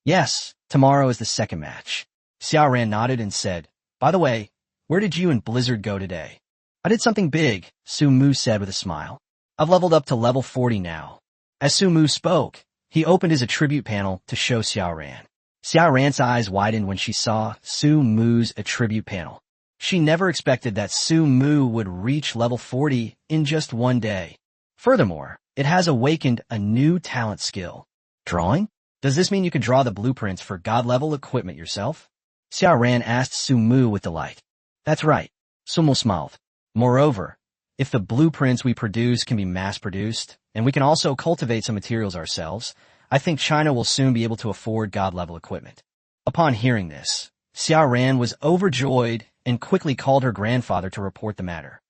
Yes, tomorrow is the second match. Xiao Ran nodded and said, By the way, where did you and Blizzard go today? I did something big, Sumu said with a smile. I've leveled up to level 40 now. As Sumu spoke, he opened his attribute panel to show Xiao Ran. Xiao Ran's eyes widened when she saw Sumu's attribute panel. She never expected that Sumu would reach level 40 in just one day. Furthermore, it has awakened a new talent skill. Drawing? Does this mean you can draw the blueprints for god-level equipment yourself? Xiao Ran asked Sumu with delight. That's right, Sumu smiled. Moreover, if the blueprints we produce can be mass-produced, and we can also cultivate some materials ourselves, I think China will soon be able to afford god-level equipment. Upon hearing this, Xiao Ran was overjoyed and quickly called her grandfather to report the matter.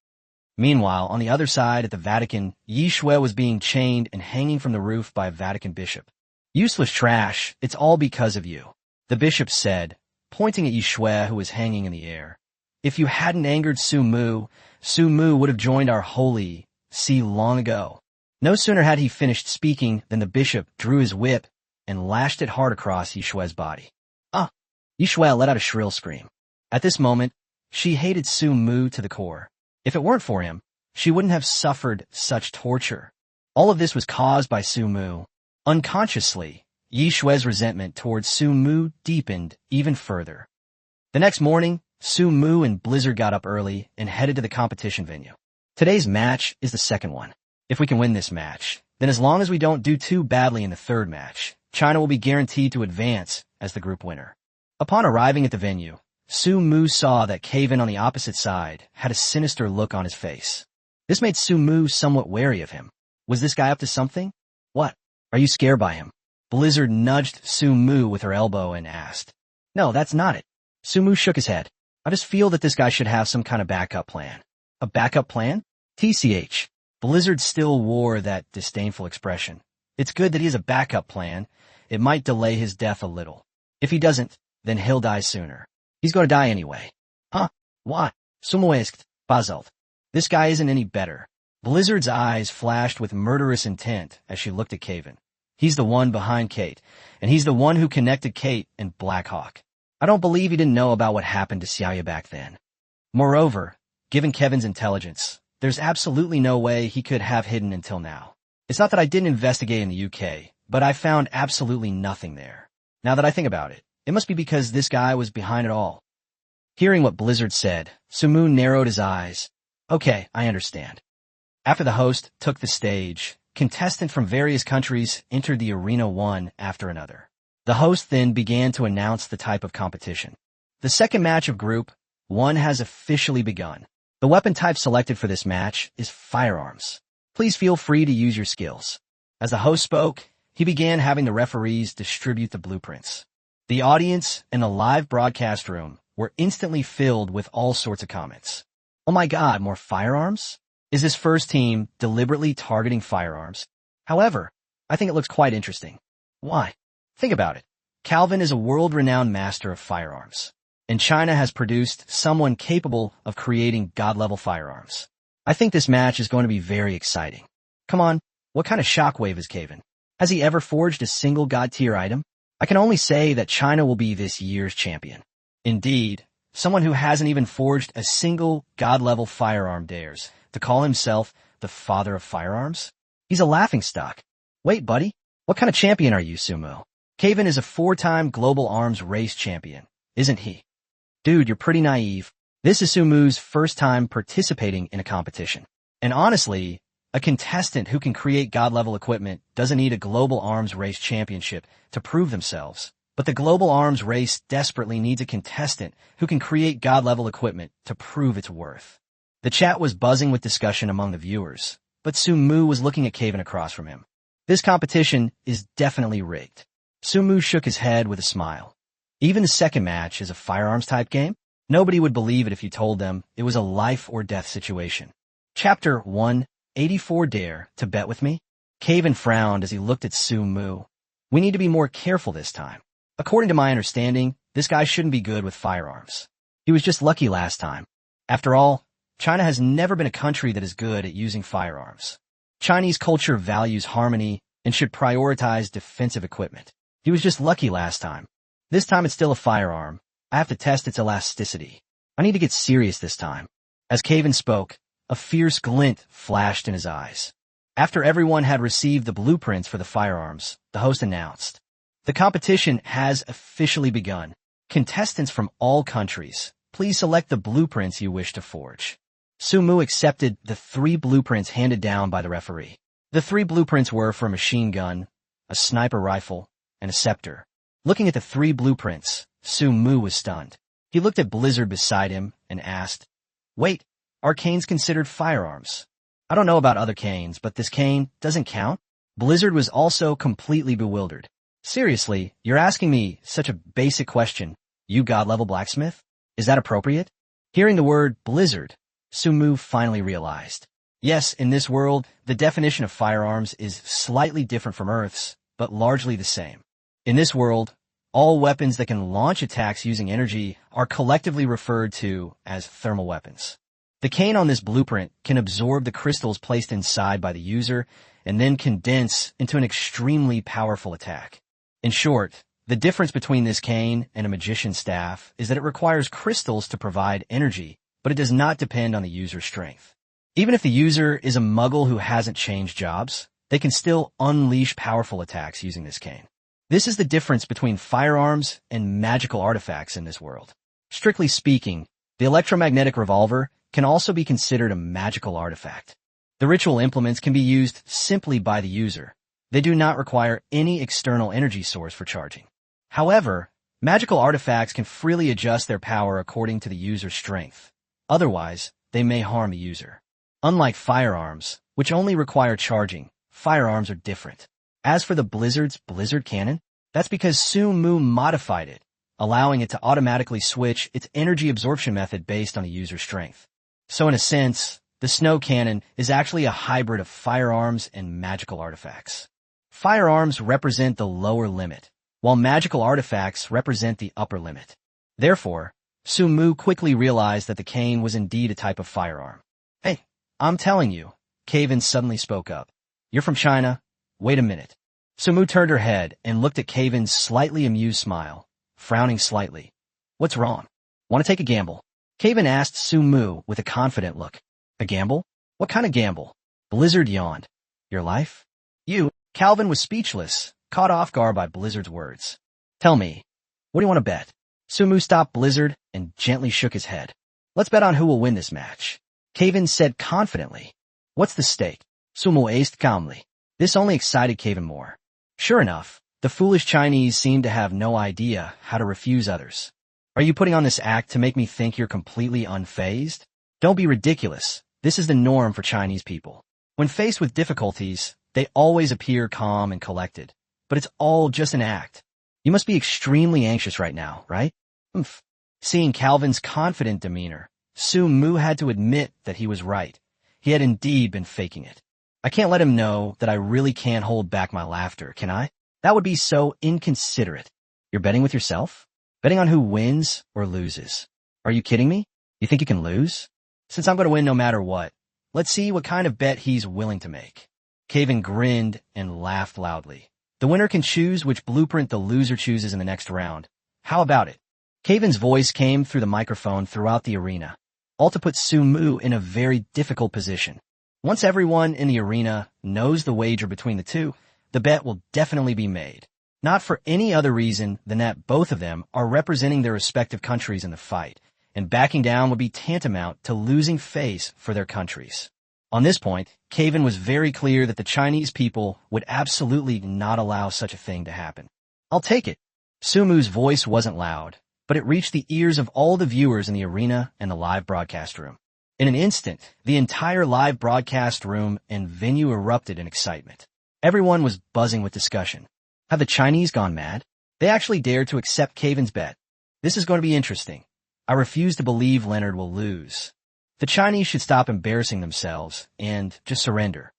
Meanwhile, on the other side at the Vatican, Yi Shui was being chained and hanging from the roof by a Vatican bishop. Useless trash, it's all because of you, the bishop said, pointing at Yi Shui who was hanging in the air. If you hadn't angered Sumu, Sumu would have joined our holy see long ago. No sooner had he finished speaking than the bishop drew his whip and lashed it hard across Yi Shui's body. Ah! Yi Shui let out a shrill scream. At this moment, she hated Sumu to the core. If it weren't for him, she wouldn't have suffered such torture. All of this was caused by Sumu. Unconsciously, Yi Shui's resentment towards Sumu deepened even further. The next morning, Sumu and Blizzard got up early and headed to the competition venue. Today's match is the second one. If we can win this match, then as long as we don't do too badly in the third match, China will be guaranteed to advance as the group winner. Upon arriving at the venue, Sumu saw that Kevin on the opposite side had a sinister look on his face. This made Sumu somewhat wary of him. Was this guy up to something? What? Are you scared by him? Blizzard nudged Sumu with her elbow and asked. No, that's not it. Sumu shook his head. I just feel that this guy should have some kind of backup plan. A backup plan? TCH. Blizzard still wore that disdainful expression. It's good that he has a backup plan. It might delay his death a little. If he doesn't, then he'll die sooner. He's going to die anyway. Huh? Why? Sumu asked, puzzled. This guy isn't any better. Blizzard's eyes flashed with murderous intent as she looked at Kevin. He's the one behind Kate, and he's the one who connected Kate and Blackhawk. I don't believe he didn't know about what happened to Xiaoya back then. Moreover, given Kevin's intelligence, there's absolutely no way he could have hidden until now. It's not that I didn't investigate in the UK, but I found absolutely nothing there. Now that I think about it, it must be because this guy was behind it all. Hearing what Blizzard said, Sumu narrowed his eyes. Okay, I understand. After the host took the stage, contestants from various countries entered the arena one after another. The host then began to announce the type of competition. The second match of Group 1 has officially begun. The weapon type selected for this match is firearms. Please feel free to use your skills. As the host spoke, he began having the referees distribute the blueprints. The audience in the live broadcast room were instantly filled with all sorts of comments. Oh my God, more firearms? Is this first team deliberately targeting firearms? However, I think it looks quite interesting. Why? Think about it. Calvin is a world-renowned master of firearms, and China has produced someone capable of creating God-level firearms. I think this match is going to be very exciting. Come on, what kind of shockwave is Calvin? Has he ever forged a single God-tier item? I can only say that China will be this year's champion. Indeed, someone who hasn't even forged a single God-level firearm dares to call himself the father of firearms? He's a laughingstock. Wait, buddy, what kind of champion are you, Sumo? Calvin is a 4-time global arms race champion, isn't he? Dude, you're pretty naive. This is Sumu's first time participating in a competition. And honestly, a contestant who can create God-level equipment doesn't need a global arms race championship to prove themselves. But the global arms race desperately needs a contestant who can create God-level equipment to prove its worth. The chat was buzzing with discussion among the viewers, but Sumu was looking at Calvin across from him. This competition is definitely rigged. Sumu shook his head with a smile. Even the second match is a firearms-type game? Nobody would believe it if you told them it was a life-or-death situation. Chapter 1, 84 Dare to Bet With Me? Calvin frowned as he looked at Sumu. We need to be more careful this time. According to my understanding, this guy shouldn't be good with firearms. He was just lucky last time. After all, China has never been a country that is good at using firearms. Chinese culture values harmony and should prioritize defensive equipment. He was just lucky last time. This time it's still a firearm. I have to test its elasticity. I need to get serious this time. As Calvin spoke, a fierce glint flashed in his eyes. After everyone had received the blueprints for the firearms, the host announced, "The competition has officially begun. Contestants from all countries, please select the blueprints you wish to forge." Sumu accepted the 3 blueprints handed down by the referee. The 3 blueprints were for a machine gun, a sniper rifle, and a scepter. Looking at the 3 blueprints, Sumu was stunned. He looked at Blizzard beside him and asked, "Wait, are canes considered firearms? I don't know about other canes, but this cane doesn't count?" Blizzard was also completely bewildered. "Seriously, you're asking me such a basic question, you God-level blacksmith? Is that appropriate?" Hearing the word Blizzard, Sumu finally realized. Yes, in this world, the definition of firearms is slightly different from Earth's, but largely the same. In this world, all weapons that can launch attacks using energy are collectively referred to as thermal weapons. The cane on this blueprint can absorb the crystals placed inside by the user and then condense into an extremely powerful attack. In short, the difference between this cane and a magician's staff is that it requires crystals to provide energy, but it does not depend on the user's strength. Even if the user is a muggle who hasn't changed jobs, they can still unleash powerful attacks using this cane. This is the difference between firearms and magical artifacts in this world. Strictly speaking, the electromagnetic revolver can also be considered a magical artifact. The ritual implements can be used simply by the user. They do not require any external energy source for charging. However, magical artifacts can freely adjust their power according to the user's strength. Otherwise, they may harm the user. Unlike firearms, which only require charging, firearms are different. As for the Blizzard's Blizzard Cannon, that's because Sumu modified it, allowing it to automatically switch its energy absorption method based on the user's strength. So in a sense, the Snow Cannon is actually a hybrid of firearms and magical artifacts. Firearms represent the lower limit, while magical artifacts represent the upper limit. Therefore, Sumu quickly realized that the cane was indeed a type of firearm. "Hey, I'm telling you," Calvin suddenly spoke up. "You're from China? Wait a minute." Sumu turned her head and looked at Calvin's slightly amused smile, frowning slightly. "What's wrong? Want to take a gamble?" Calvin asked Sumu with a confident look. "A gamble? What kind of gamble?" Blizzard yawned. "Your life?" Calvin was speechless, caught off guard by Blizzard's words. "Tell me, what do you want to bet?" Sumu stopped Blizzard and gently shook his head. "Let's bet on who will win this match," Calvin said confidently. "What's the stake?" Sumu asked calmly. This only excited Calvin more. Sure enough, The foolish Chinese seem to have no idea how to refuse others. Are you putting on this act to make me think you're completely unfazed? Don't be ridiculous. This is the norm for Chinese people. When faced with difficulties, they always appear calm and collected. But it's all just an act. You must be extremely anxious right now, right? Oomph. Seeing Calvin's confident demeanor, Su Mu had to admit that he was right. He had indeed been faking it. I can't let him know that I really can't hold back my laughter, can I? That would be so inconsiderate. You're betting with yourself? Betting on who wins or loses. Are you kidding me? You think you can lose? Since I'm going to win no matter what, let's see what kind of bet he's willing to make. Calvin grinned and laughed loudly. The winner can choose which blueprint the loser chooses in the next round. How about it? Calvin's voice came through the microphone throughout the arena, all to put Su Mu in a very difficult position. Once everyone in the arena knows the wager between the two, the bet will definitely be made. Not for any other reason than that both of them are representing their respective countries in the fight, and backing down would be tantamount to losing face for their countries. On this point, Calvin was very clear that the Chinese people would absolutely not allow such a thing to happen. I'll take it. Su Mu's voice wasn't loud, but it reached the ears of all the viewers in the arena and the live broadcast room. In an instant, the entire live broadcast room and venue erupted in excitement. Everyone was buzzing with discussion. Have the Chinese gone mad? They actually dared to accept Calvin's bet. This is going to be interesting. I refuse to believe Leonard will lose. The Chinese should stop embarrassing themselves and just surrender.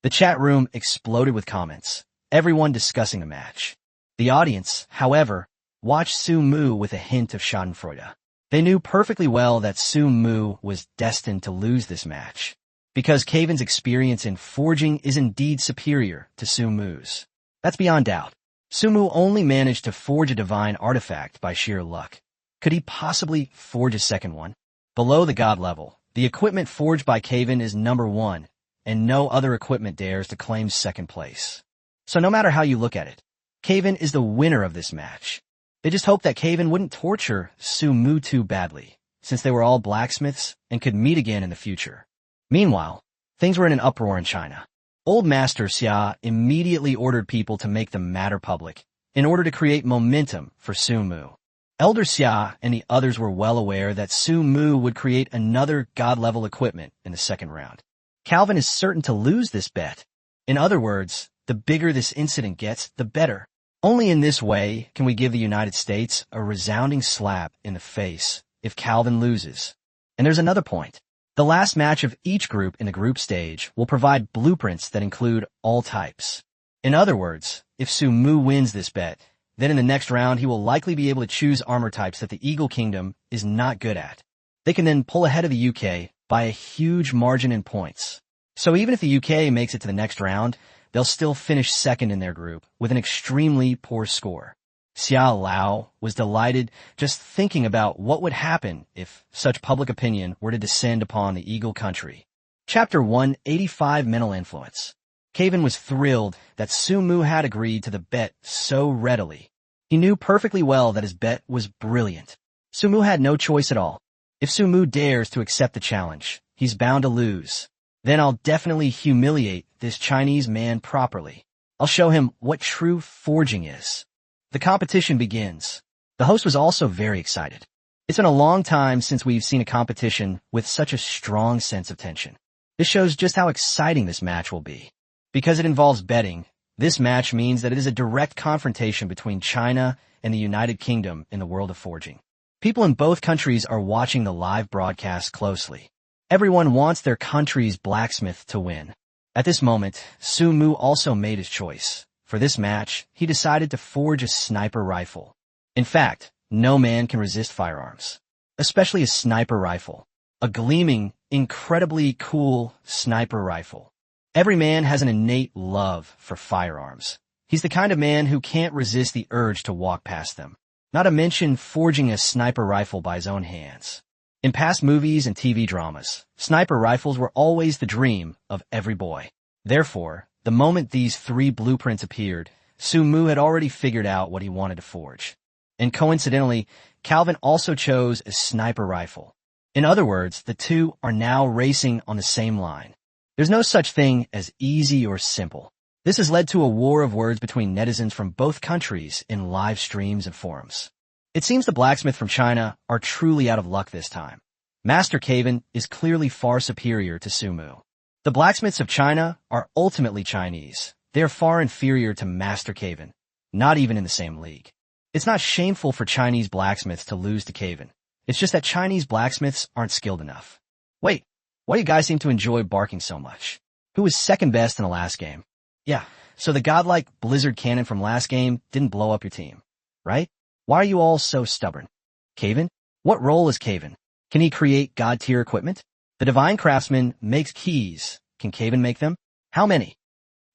The chat room exploded with comments, everyone discussing the match. The audience, however, watched Su Mu with a hint of schadenfreude. They knew perfectly well that Su Mu was destined to lose this match, because Calvin's experience in forging is indeed superior to Su Mu's. That's beyond doubt. Su Mu only managed to forge a divine artifact by sheer luck. Could he possibly forge a second one? Below the god level, the equipment forged by Calvin is number 1, and no other equipment dares to claim second place. So no matter how you look at it, Calvin is the winner of this match. They just hoped that Calvin wouldn't torture Su Mu too badly, since they were all blacksmiths and could meet again in the future. Meanwhile, things were in an uproar in China. Old Master Xia immediately ordered people to make the matter public in order to create momentum for Su Mu. Elder Xia and the others were well aware that Su Mu would create another god-level equipment in the second round. Calvin is certain to lose this bet. In other words, the bigger this incident gets, the better. Only in this way can we give the United States a resounding slap in the face if Calvin loses. And there's another point. The last match of each group in the group stage will provide blueprints that include all types. In other words, if Su Mu wins this bet, then in the next round he will likely be able to choose armor types that the Eagle Kingdom is not good at. They can then pull ahead of the UK by a huge margin in points. So even if the UK makes it to the next round, they'll still finish second in their group with an extremely poor score. Xia Lao was delighted just thinking about what would happen if such public opinion were to descend upon the Eagle country. Chapter 185 Mental Influence. Calvin was thrilled that Su Mu had agreed to the bet so readily. He knew perfectly well that his bet was brilliant. Su Mu had no choice at all. If Su Mu dares to accept the challenge, he's bound to lose. Then I'll definitely humiliate this Chinese man properly. I'll show him what true forging is. The competition begins. The host was also very excited. It's been a long time since we've seen a competition with such a strong sense of tension. This shows just how exciting this match will be. Because it involves betting, this match means that it is a direct confrontation between China and the United Kingdom in the world of forging. People in both countries are watching the live broadcast closely. Everyone wants their country's blacksmith to win. At this moment, Su Mu also made his choice. For this match, he decided to forge a sniper rifle. In fact, no man can resist firearms, especially a sniper rifle. A gleaming, incredibly cool sniper rifle. Every man has an innate love for firearms. He's the kind of man who can't resist the urge to walk past them, not to mention forging a sniper rifle by his own hands. In past movies and TV dramas, sniper rifles were always the dream of every boy. Therefore, the moment these 3 blueprints appeared, Su Mu had already figured out what he wanted to forge. And coincidentally, Calvin also chose a sniper rifle. In other words, the two are now racing on the same line. There's no such thing as easy or simple. This has led to a war of words between netizens from both countries in live streams and forums. It seems the blacksmith from China are truly out of luck this time. Master Caven is clearly far superior to Su Mu. The blacksmiths of China are ultimately Chinese. They are far inferior to Master Caven, not even in the same league. It's not shameful for Chinese blacksmiths to lose to Caven. It's just that Chinese blacksmiths aren't skilled enough. Wait, why do you guys seem to enjoy barking so much? Who was second best in the last game? Yeah, so the godlike Blizzard cannon from last game didn't blow up your team, right? Why are you all so stubborn? Caven? What role is Caven? Can he create god-tier equipment? The Divine Craftsman makes keys. Can Caven make them? How many?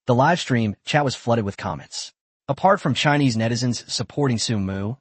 The live stream chat was flooded with comments. Apart from Chinese netizens supporting Su Mu,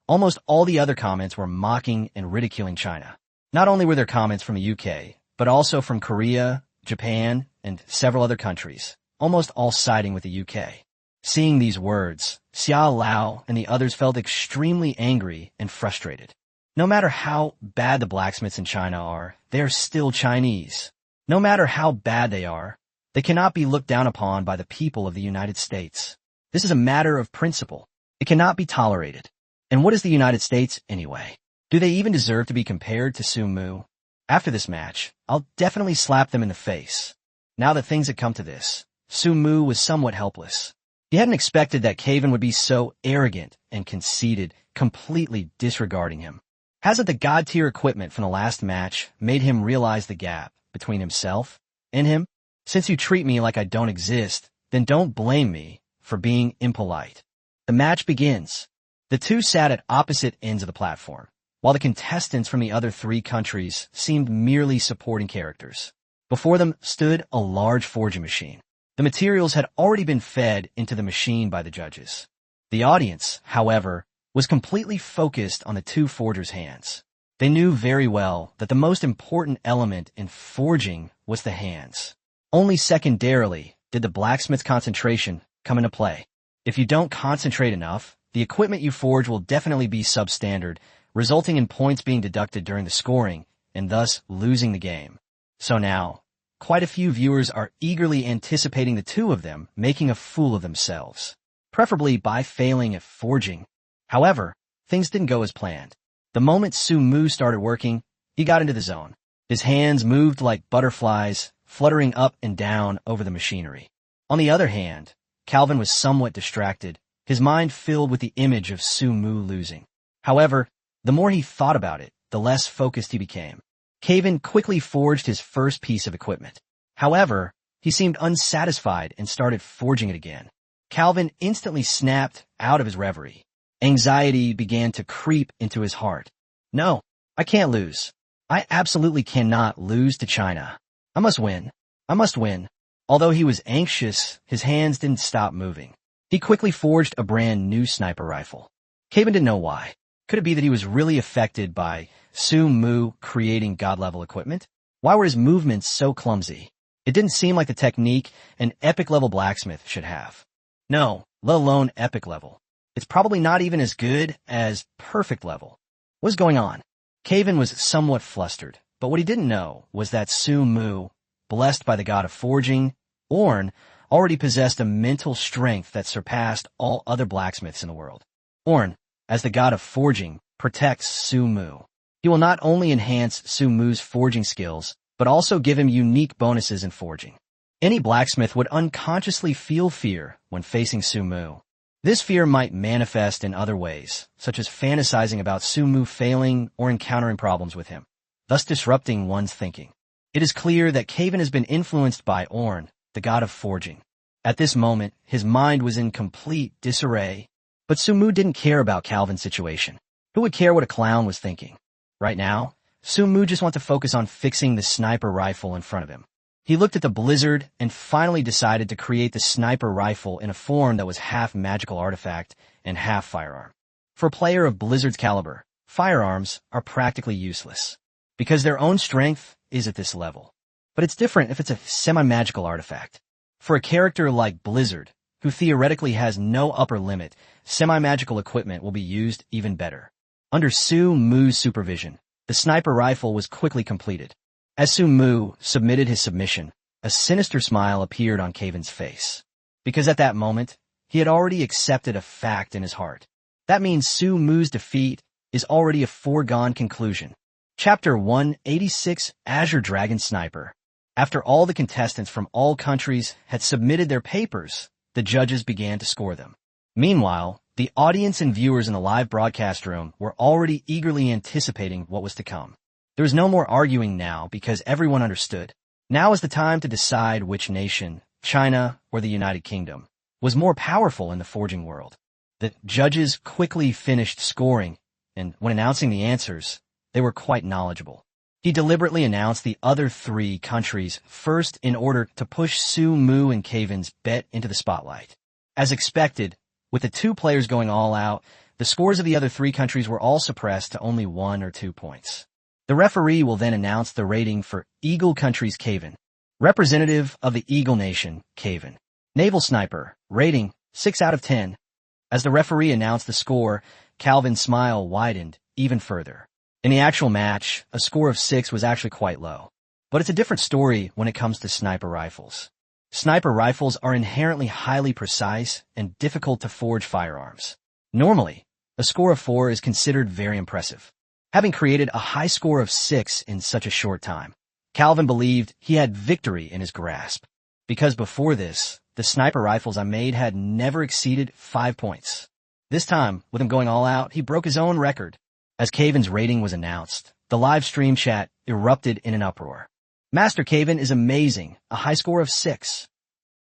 almost all the other comments were mocking and ridiculing China. Not only were there comments from the UK, but also from Korea, Japan, and several other countries, almost all siding with the UK. Seeing these words, Xiao Lao and the others felt extremely angry and frustrated. No matter how bad the blacksmiths in China are, they are still Chinese. No matter how bad they are, they cannot be looked down upon by the people of the United States. This is a matter of principle. It cannot be tolerated. And what is the United States anyway? Do they even deserve to be compared to Su Mu? After this match, I'll definitely slap them in the face. Now that things had come to this, Su Mu was somewhat helpless. He hadn't expected that Caven would be so arrogant and conceited, completely disregarding him. Hasn't the god-tier equipment from the last match made him realize the gap between himself and him? Since you treat me like I don't exist, then don't blame me for being impolite. The match begins. The two sat at opposite ends of the platform, while the contestants from the other three countries seemed merely supporting characters. Before them stood a large forging machine. The materials had already been fed into the machine by the judges. The audience, however, was completely focused on the two forgers' hands. They knew very well that the most important element in forging was the hands. Only secondarily did the blacksmith's concentration come into play. If you don't concentrate enough, the equipment you forge will definitely be substandard, resulting in points being deducted during the scoring, and thus losing the game. So now, quite a few viewers are eagerly anticipating the two of them making a fool of themselves, preferably by failing at forging. However, things didn't go as planned. The moment Su Mu started working, he got into the zone. His hands moved like butterflies, fluttering up and down over the machinery. On the other hand, Calvin was somewhat distracted, his mind filled with the image of Su Mu losing. However, the more he thought about it, the less focused he became. Caven quickly forged his first piece of equipment. However, he seemed unsatisfied and started forging it again. Calvin instantly snapped out of his reverie. Anxiety began to creep into his heart. No, I can't lose. I absolutely cannot lose to China. I must win. I must win. Although he was anxious, his hands didn't stop moving. He quickly forged a brand new sniper rifle. Caven didn't know why. Could it be that he was really affected by Su Mu creating god-level equipment? Why were his movements so clumsy? It didn't seem like the technique an epic-level blacksmith should have. No, let alone epic level. It's probably not even as good as perfect level. What's going on? Caven was somewhat flustered, but what he didn't know was that Su Mu, blessed by the god of forging, Ornn, already possessed a mental strength that surpassed all other blacksmiths in the world. Ornn, as the god of forging, protects Su Mu. He will not only enhance Su Mu's forging skills, but also give him unique bonuses in forging. Any blacksmith would unconsciously feel fear when facing Su Mu. This fear might manifest in other ways, such as fantasizing about Su Mu failing or encountering problems with him, thus disrupting one's thinking. It is clear that Caven has been influenced by Ornn, the god of forging. At this moment, his mind was in complete disarray. But Su Mu didn't care about Calvin's situation. Who would care what a clown was thinking? Right now, Su Mu just wanted to focus on fixing the sniper rifle in front of him. He looked at the Blizzard and finally decided to create the sniper rifle in a form that was half magical artifact and half firearm. For a player of Blizzard's caliber, firearms are practically useless, because their own strength is at this level. But it's different if it's a semi-magical artifact. For a character like Blizzard, who theoretically has no upper limit, semi-magical equipment will be used even better. Under Su Mu's supervision, the sniper rifle was quickly completed. As Su Mu submitted his submission, a sinister smile appeared on Caven's face. because at that moment, he had already accepted a fact in his heart. That means Su Mu's defeat is already a foregone conclusion. Chapter 186, Azure Dragon Sniper. After all the contestants from all countries had submitted their papers, the judges began to score them. Meanwhile, the audience and viewers in the live broadcast room were already eagerly anticipating what was to come. There was no more arguing now because everyone understood. Now is the time to decide which nation, China or the United Kingdom, was more powerful in the forging world. The judges quickly finished scoring, and when announcing the answers, they were quite knowledgeable. He deliberately announced the other three countries first in order to push Su Mu and Kevin's bet into the spotlight. As expected, with the two players going all out, the scores of the other three countries were all suppressed to only 1 or 2 points. The referee will then announce the rating for Eagle Countries Kevin. Representative of the Eagle Nation, Kevin. Naval Sniper, rating 6 out of 10. As the referee announced the score, Calvin's smile widened even further. In the actual match, a score of 6 was actually quite low. But it's a different story when it comes to sniper rifles. Sniper rifles are inherently highly precise and difficult to forge firearms. Normally, a score of 4 is considered very impressive. Having created a high score of 6 in such a short time, Calvin believed he had victory in his grasp. Because before this, the sniper rifles I made had never exceeded 5 points. This time, with him going all out, he broke his own record. As Kevin's rating was announced, the live stream chat erupted in an uproar. Master Kevin is amazing, a high score of 6.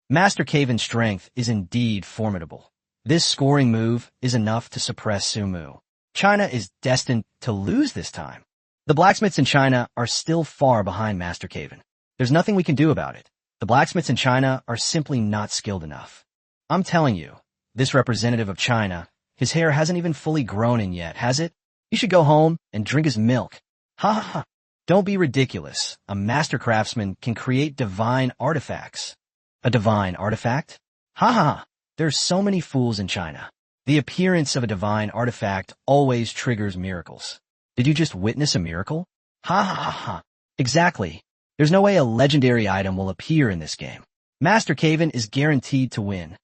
Master Kevin's strength is indeed formidable. This scoring move is enough to suppress Su Mu. China is destined to lose this time. The blacksmiths in China are still far behind Master Kevin. There's nothing we can do about it. The blacksmiths in China are simply not skilled enough. I'm telling you, this representative of China, his hair hasn't even fully grown in yet, has it? You should go home and drink his milk. Ha ha ha. Don't be ridiculous. A master craftsman can create divine artifacts. A divine artifact? Ha ha ha. There's so many fools in China. The appearance of a divine artifact always triggers miracles. Did you just witness a miracle? Ha ha ha ha. Exactly. There's no way a legendary item will appear in this game. Master Kevin is guaranteed to win.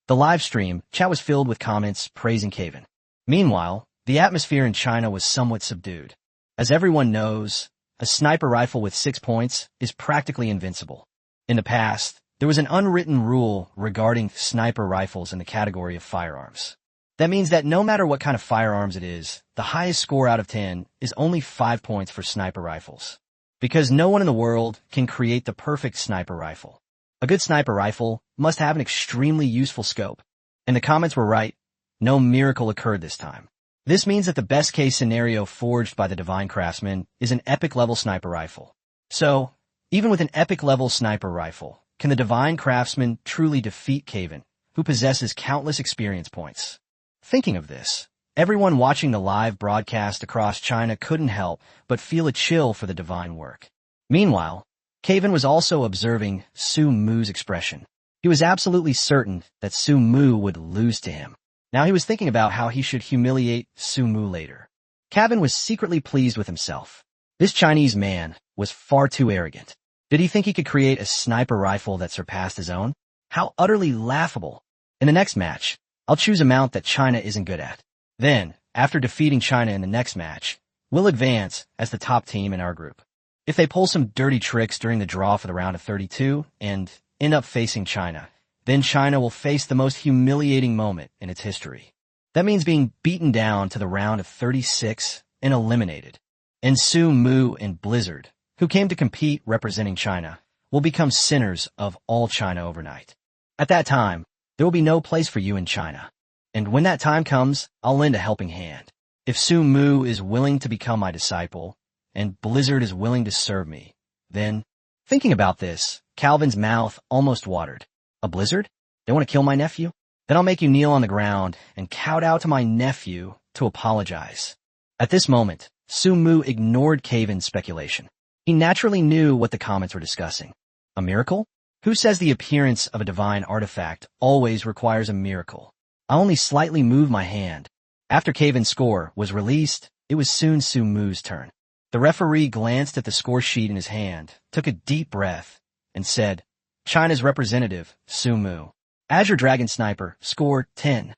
The live stream chat was filled with comments praising Kevin. Meanwhile, the atmosphere in China was somewhat subdued. As everyone knows, a sniper rifle with 6 points is practically invincible. In the past, there was an unwritten rule regarding sniper rifles in the category of firearms. That means that no matter what kind of firearms it is, the highest score out of 10 is only 5 points for sniper rifles. Because no one in the world can create the perfect sniper rifle. A good sniper rifle must have an extremely useful scope. And the comments were right. No miracle occurred this time. This means that the best case scenario forged by the Divine Craftsman is an epic level sniper rifle. So, even with an epic level sniper rifle, can the Divine Craftsman truly defeat Kevin, who possesses countless experience points? Thinking of this, everyone watching the live broadcast across China couldn't help but feel a chill for the divine work. Meanwhile, Kevin was also observing Su Mu's expression. He was absolutely certain that Su Mu would lose to him. Now he was thinking about how he should humiliate Su Mu later. Kevin was secretly pleased with himself. This Chinese man was far too arrogant. Did he think he could create a sniper rifle that surpassed his own? How utterly laughable. In the next match, I'll choose a mount that China isn't good at. Then, after defeating China in the next match, we'll advance as the top team in our group. If they pull some dirty tricks during the draw for the round of 32 and end up facing China, then China will face the most humiliating moment in its history. That means being beaten down to the round of 36 and eliminated. And Su Mu and Blizzard, who came to compete representing China, will become sinners of all China overnight. At that time, there will be no place for you in China. And when that time comes, I'll lend a helping hand. If Su Mu is willing to become my disciple, and Blizzard is willing to serve me, then, thinking about this, Calvin's mouth almost watered. A blizzard? They want to kill my nephew? Then I'll make you kneel on the ground and kowtow to my nephew to apologize. At this moment, Su Mu ignored Kevin's speculation. He naturally knew what the comments were discussing. A miracle? Who says the appearance of a divine artifact always requires a miracle? I only slightly moved my hand. After Kevin's score was released, it was soon Su Mu's turn. The referee glanced at the score sheet in his hand, took a deep breath, and said, China's representative, Su Mu. Azure Dragon Sniper, score 10.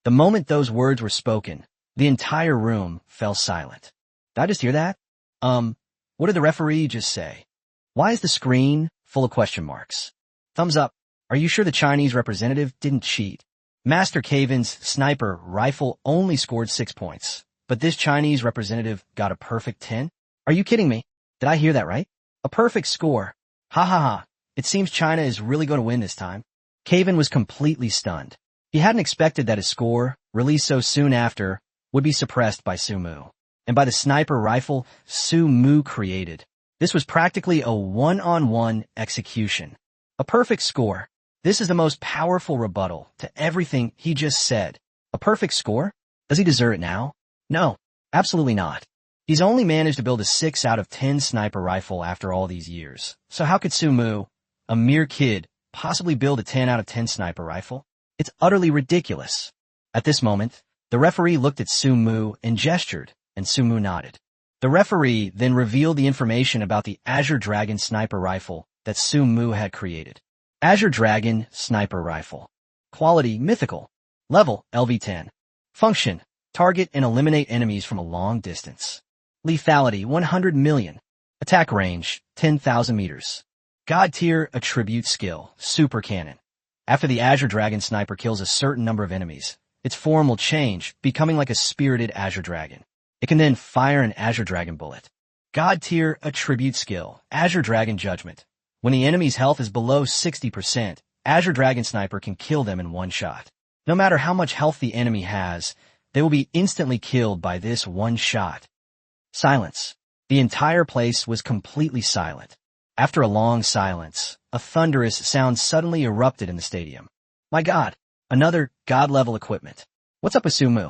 The moment those words were spoken, the entire room fell silent. Did I just hear that? What did the referee just say? Why is the screen full of question marks? Thumbs up. Are you sure the Chinese representative didn't cheat? Master Caven's sniper rifle only scored 6 points, but this Chinese representative got a perfect 10? Are you kidding me? Did I hear that right? A perfect score. Ha ha ha. It seems China is really going to win this time. Caven was completely stunned. He hadn't expected that his score, released so soon after, would be suppressed by Su Mu, and by the sniper rifle Su Mu created. This was practically a one-on-one execution. A perfect score. This is the most powerful rebuttal to everything he just said. A perfect score? Does he deserve it now? No, absolutely not. He's only managed to build a 6 out of 10 sniper rifle after all these years. So how could Su Mu, a mere kid, possibly build a 10 out of 10 sniper rifle? It's utterly ridiculous. At this moment, the referee looked at Su Mu and gestured, and Su Mu nodded. The referee then revealed the information about the Azure Dragon sniper rifle that Su Mu had created. Azure Dragon Sniper Rifle. Quality, mythical. Level, LV10. Function, target and eliminate enemies from a long distance. Lethality, 100 million. Attack range, 10,000 meters. God tier attribute skill, Super Cannon. After the Azure Dragon Sniper kills a certain number of enemies, its form will change, becoming like a spirited Azure Dragon. It can then fire an Azure Dragon bullet. God tier attribute skill, Azure Dragon Judgment. When the enemy's health is below 60%, Azure Dragon Sniper can kill them in one shot. No matter how much health the enemy has, they will be instantly killed by this one shot. Silence. The entire place was completely silent. After a long silence, a thunderous sound suddenly erupted in the stadium. My God, another God-level equipment. What's up with Su Mu?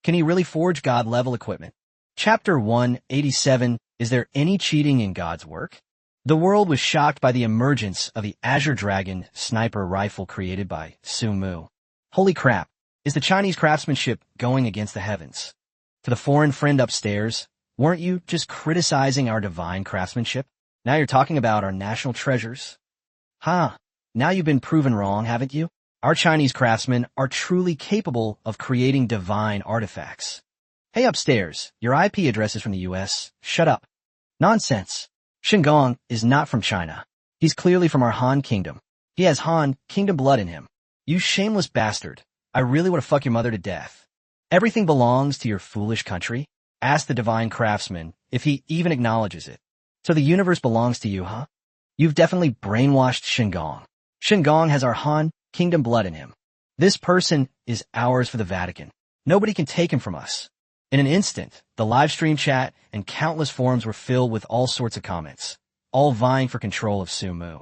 Can he really forge God-level equipment? Chapter 187, Is there any cheating in God's work? The world was shocked by the emergence of the Azure Dragon sniper rifle created by Su Mu. Holy crap, is the Chinese craftsmanship going against the heavens? To the foreign friend upstairs, weren't you just criticizing our divine craftsmanship? Now you're talking about our national treasures? Now you've been proven wrong, haven't you? Our Chinese craftsmen are truly capable of creating divine artifacts. Hey upstairs, your IP address is from the US. Shut up. Nonsense. Shinggong is not from China. He's clearly from our Han Kingdom. He has Han Kingdom blood in him. You shameless bastard. I really want to fuck your mother to death. Everything belongs to your foolish country? Ask the divine craftsman if he even acknowledges it. So the universe belongs to you, huh? You've definitely brainwashed Shinggong. Shinggong has our Han Kingdom blood in him. This person is ours for the Vatican. Nobody can take him from us. In an instant, the live stream chat and countless forums were filled with all sorts of comments, all vying for control of Su Mu.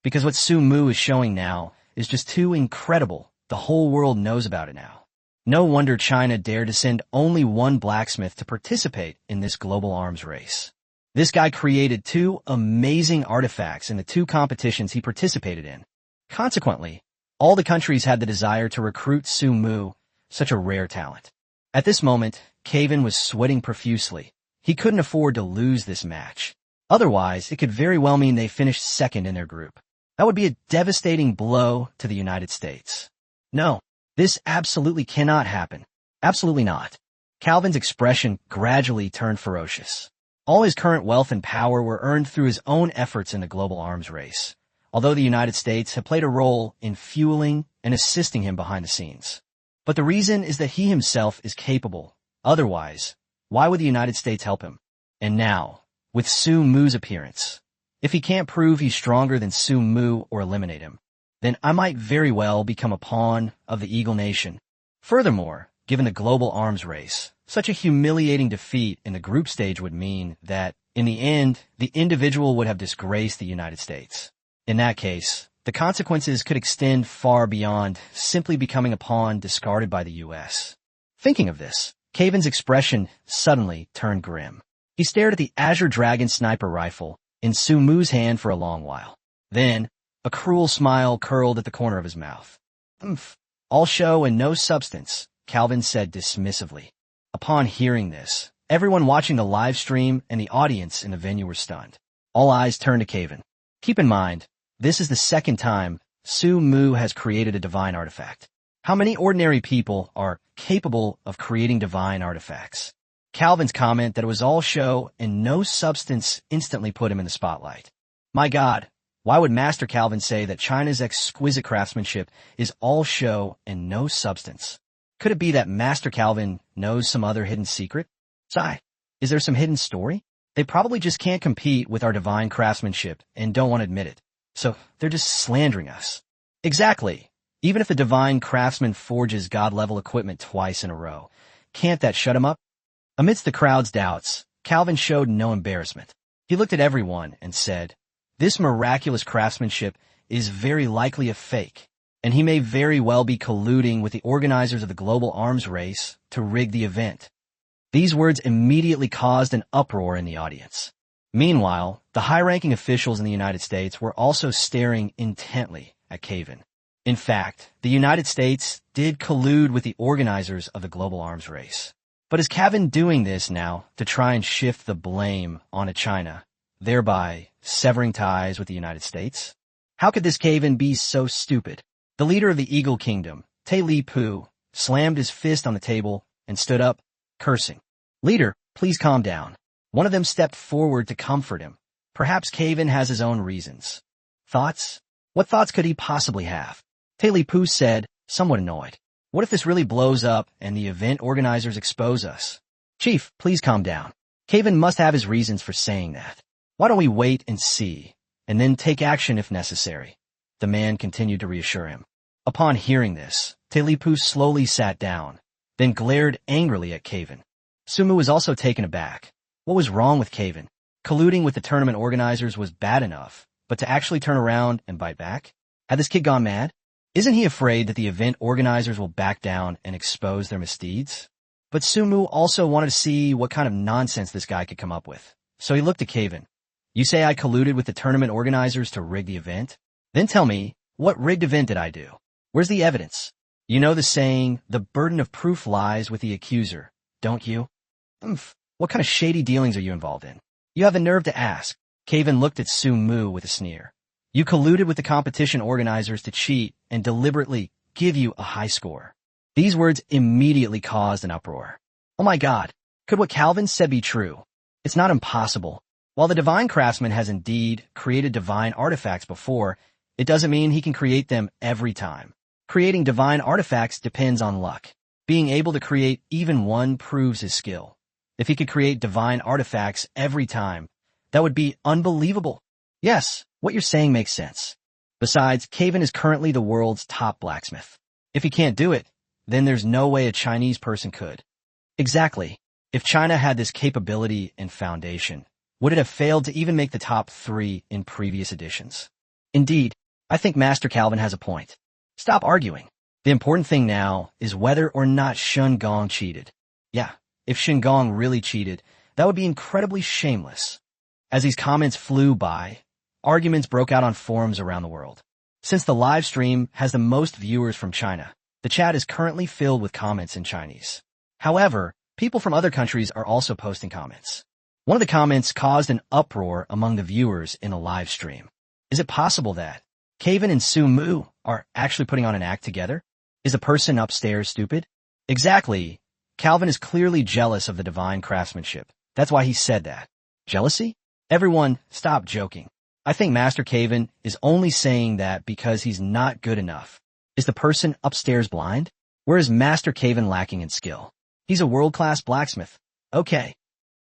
Because what Su Mu is showing now is just too incredible. The whole world knows about it now. No wonder China dared to send only one blacksmith to participate in this global arms race. This guy created 2 amazing artifacts in the 2 competitions he participated in. Consequently, all the countries had the desire to recruit Su Mu, such a rare talent. At this moment, Caven was sweating profusely. He couldn't afford to lose this match. Otherwise, it could very well mean they finished second in their group. That would be a devastating blow to the United States. No, this absolutely cannot happen. Absolutely not. Calvin's expression gradually turned ferocious. All his current wealth and power were earned through his own efforts in the global arms race, although the United States had played a role in fueling and assisting him behind the scenes. But the reason is that he himself is capable. Otherwise, why would the United States help him? And now, with Su Mu's appearance, if he can't prove he's stronger than Su Mu or eliminate him, then I might very well become a pawn of the Eagle Nation. Furthermore, given the global arms race, such a humiliating defeat in the group stage would mean that, in the end, the individual would have disgraced the United States. In that case, the consequences could extend far beyond simply becoming a pawn discarded by the U.S. Thinking of this, Caven's expression suddenly turned grim. He stared at the Azure Dragon sniper rifle in Su Mu's hand for a long while. Then, a cruel smile curled at the corner of his mouth. All show and no substance, Calvin said dismissively. Upon hearing this, everyone watching the live stream and the audience in the venue were stunned. All eyes turned to Caven. Keep in mind, this is the second time Su Mu has created a divine artifact. How many ordinary people are capable of creating divine artifacts? Calvin's comment that it was all show and no substance instantly put him in the spotlight. My God, why would Master Calvin say that China's exquisite craftsmanship is all show and no substance? Could it be that Master Calvin knows some other hidden secret? Sigh, is there some hidden story? They probably just can't compete with our divine craftsmanship and don't want to admit it. So they're just slandering us. Exactly. Even if the divine craftsman forges God-level equipment twice in a row, can't that shut him up? Amidst the crowd's doubts, Calvin showed no embarrassment. He looked at everyone and said, "This miraculous craftsmanship is very likely a fake, and he may very well be colluding with the organizers of the global arms race to rig the event." These words immediately caused an uproar in the audience. Meanwhile, the high-ranking officials in the United States were also staring intently at Calvin. In fact, the United States did collude with the organizers of the global arms race. But is Calvin doing this now to try and shift the blame onto China, thereby severing ties with the United States? How could this Calvin be so stupid? The leader of the Eagle Kingdom, Tai Li-Pu, slammed his fist on the table and stood up, cursing. "Leader, please calm down." One of them stepped forward to comfort him. Perhaps Calvin has his own reasons. Thoughts? What thoughts could he possibly have? Tai Li-Pu said, somewhat annoyed. What if this really blows up and the event organizers expose us? Chief, please calm down. Calvin must have his reasons for saying that. Why don't we wait and see, and then take action if necessary? The man continued to reassure him. Upon hearing this, Tai Li-Pu slowly sat down, then glared angrily at Calvin. Su Mu was also taken aback. What was wrong with Calvin? Colluding with the tournament organizers was bad enough, but to actually turn around and bite back? Had this kid gone mad? Isn't he afraid that the event organizers will back down and expose their misdeeds? But Su Mu also wanted to see what kind of nonsense this guy could come up with. So he looked at Calvin. You say I colluded with the tournament organizers to rig the event? Then tell me, what rigged event did I do? Where's the evidence? You know the saying, the burden of proof lies with the accuser, don't you? What kind of shady dealings are you involved in? You have the nerve to ask. Calvin looked at Su Mu with a sneer. You colluded with the competition organizers to cheat and deliberately give you a high score. These words immediately caused an uproar. Oh my God, could what Calvin said be true? It's not impossible. While the divine craftsman has indeed created divine artifacts before, it doesn't mean he can create them every time. Creating divine artifacts depends on luck. Being able to create even one proves his skill. If he could create divine artifacts every time, that would be unbelievable. Yes, what you're saying makes sense. Besides, Calvin is currently the world's top blacksmith. If he can't do it, then there's no way a Chinese person could. Exactly. If China had this capability and foundation, would it have failed to even make the top 3 in previous editions? Indeed, I think Master Calvin has a point. Stop arguing. The important thing now is whether or not Shen Gong cheated. Yeah, if Shen Gong really cheated, that would be incredibly shameless. As these comments flew by, arguments broke out on forums around the world. Since the live stream has the most viewers from China, the chat is currently filled with comments in Chinese. However, people from other countries are also posting comments. One of the comments caused an uproar among the viewers in the live stream. Is it possible that Calvin and Su Mu are actually putting on an act together? Is the person upstairs stupid? Exactly. Calvin is clearly jealous of the divine craftsmanship. That's why he said that. Jealousy? Everyone, stop joking. I think Master Calvin is only saying that because he's not good enough. Is the person upstairs blind? Where is Master Calvin lacking in skill? He's a world-class blacksmith. Okay.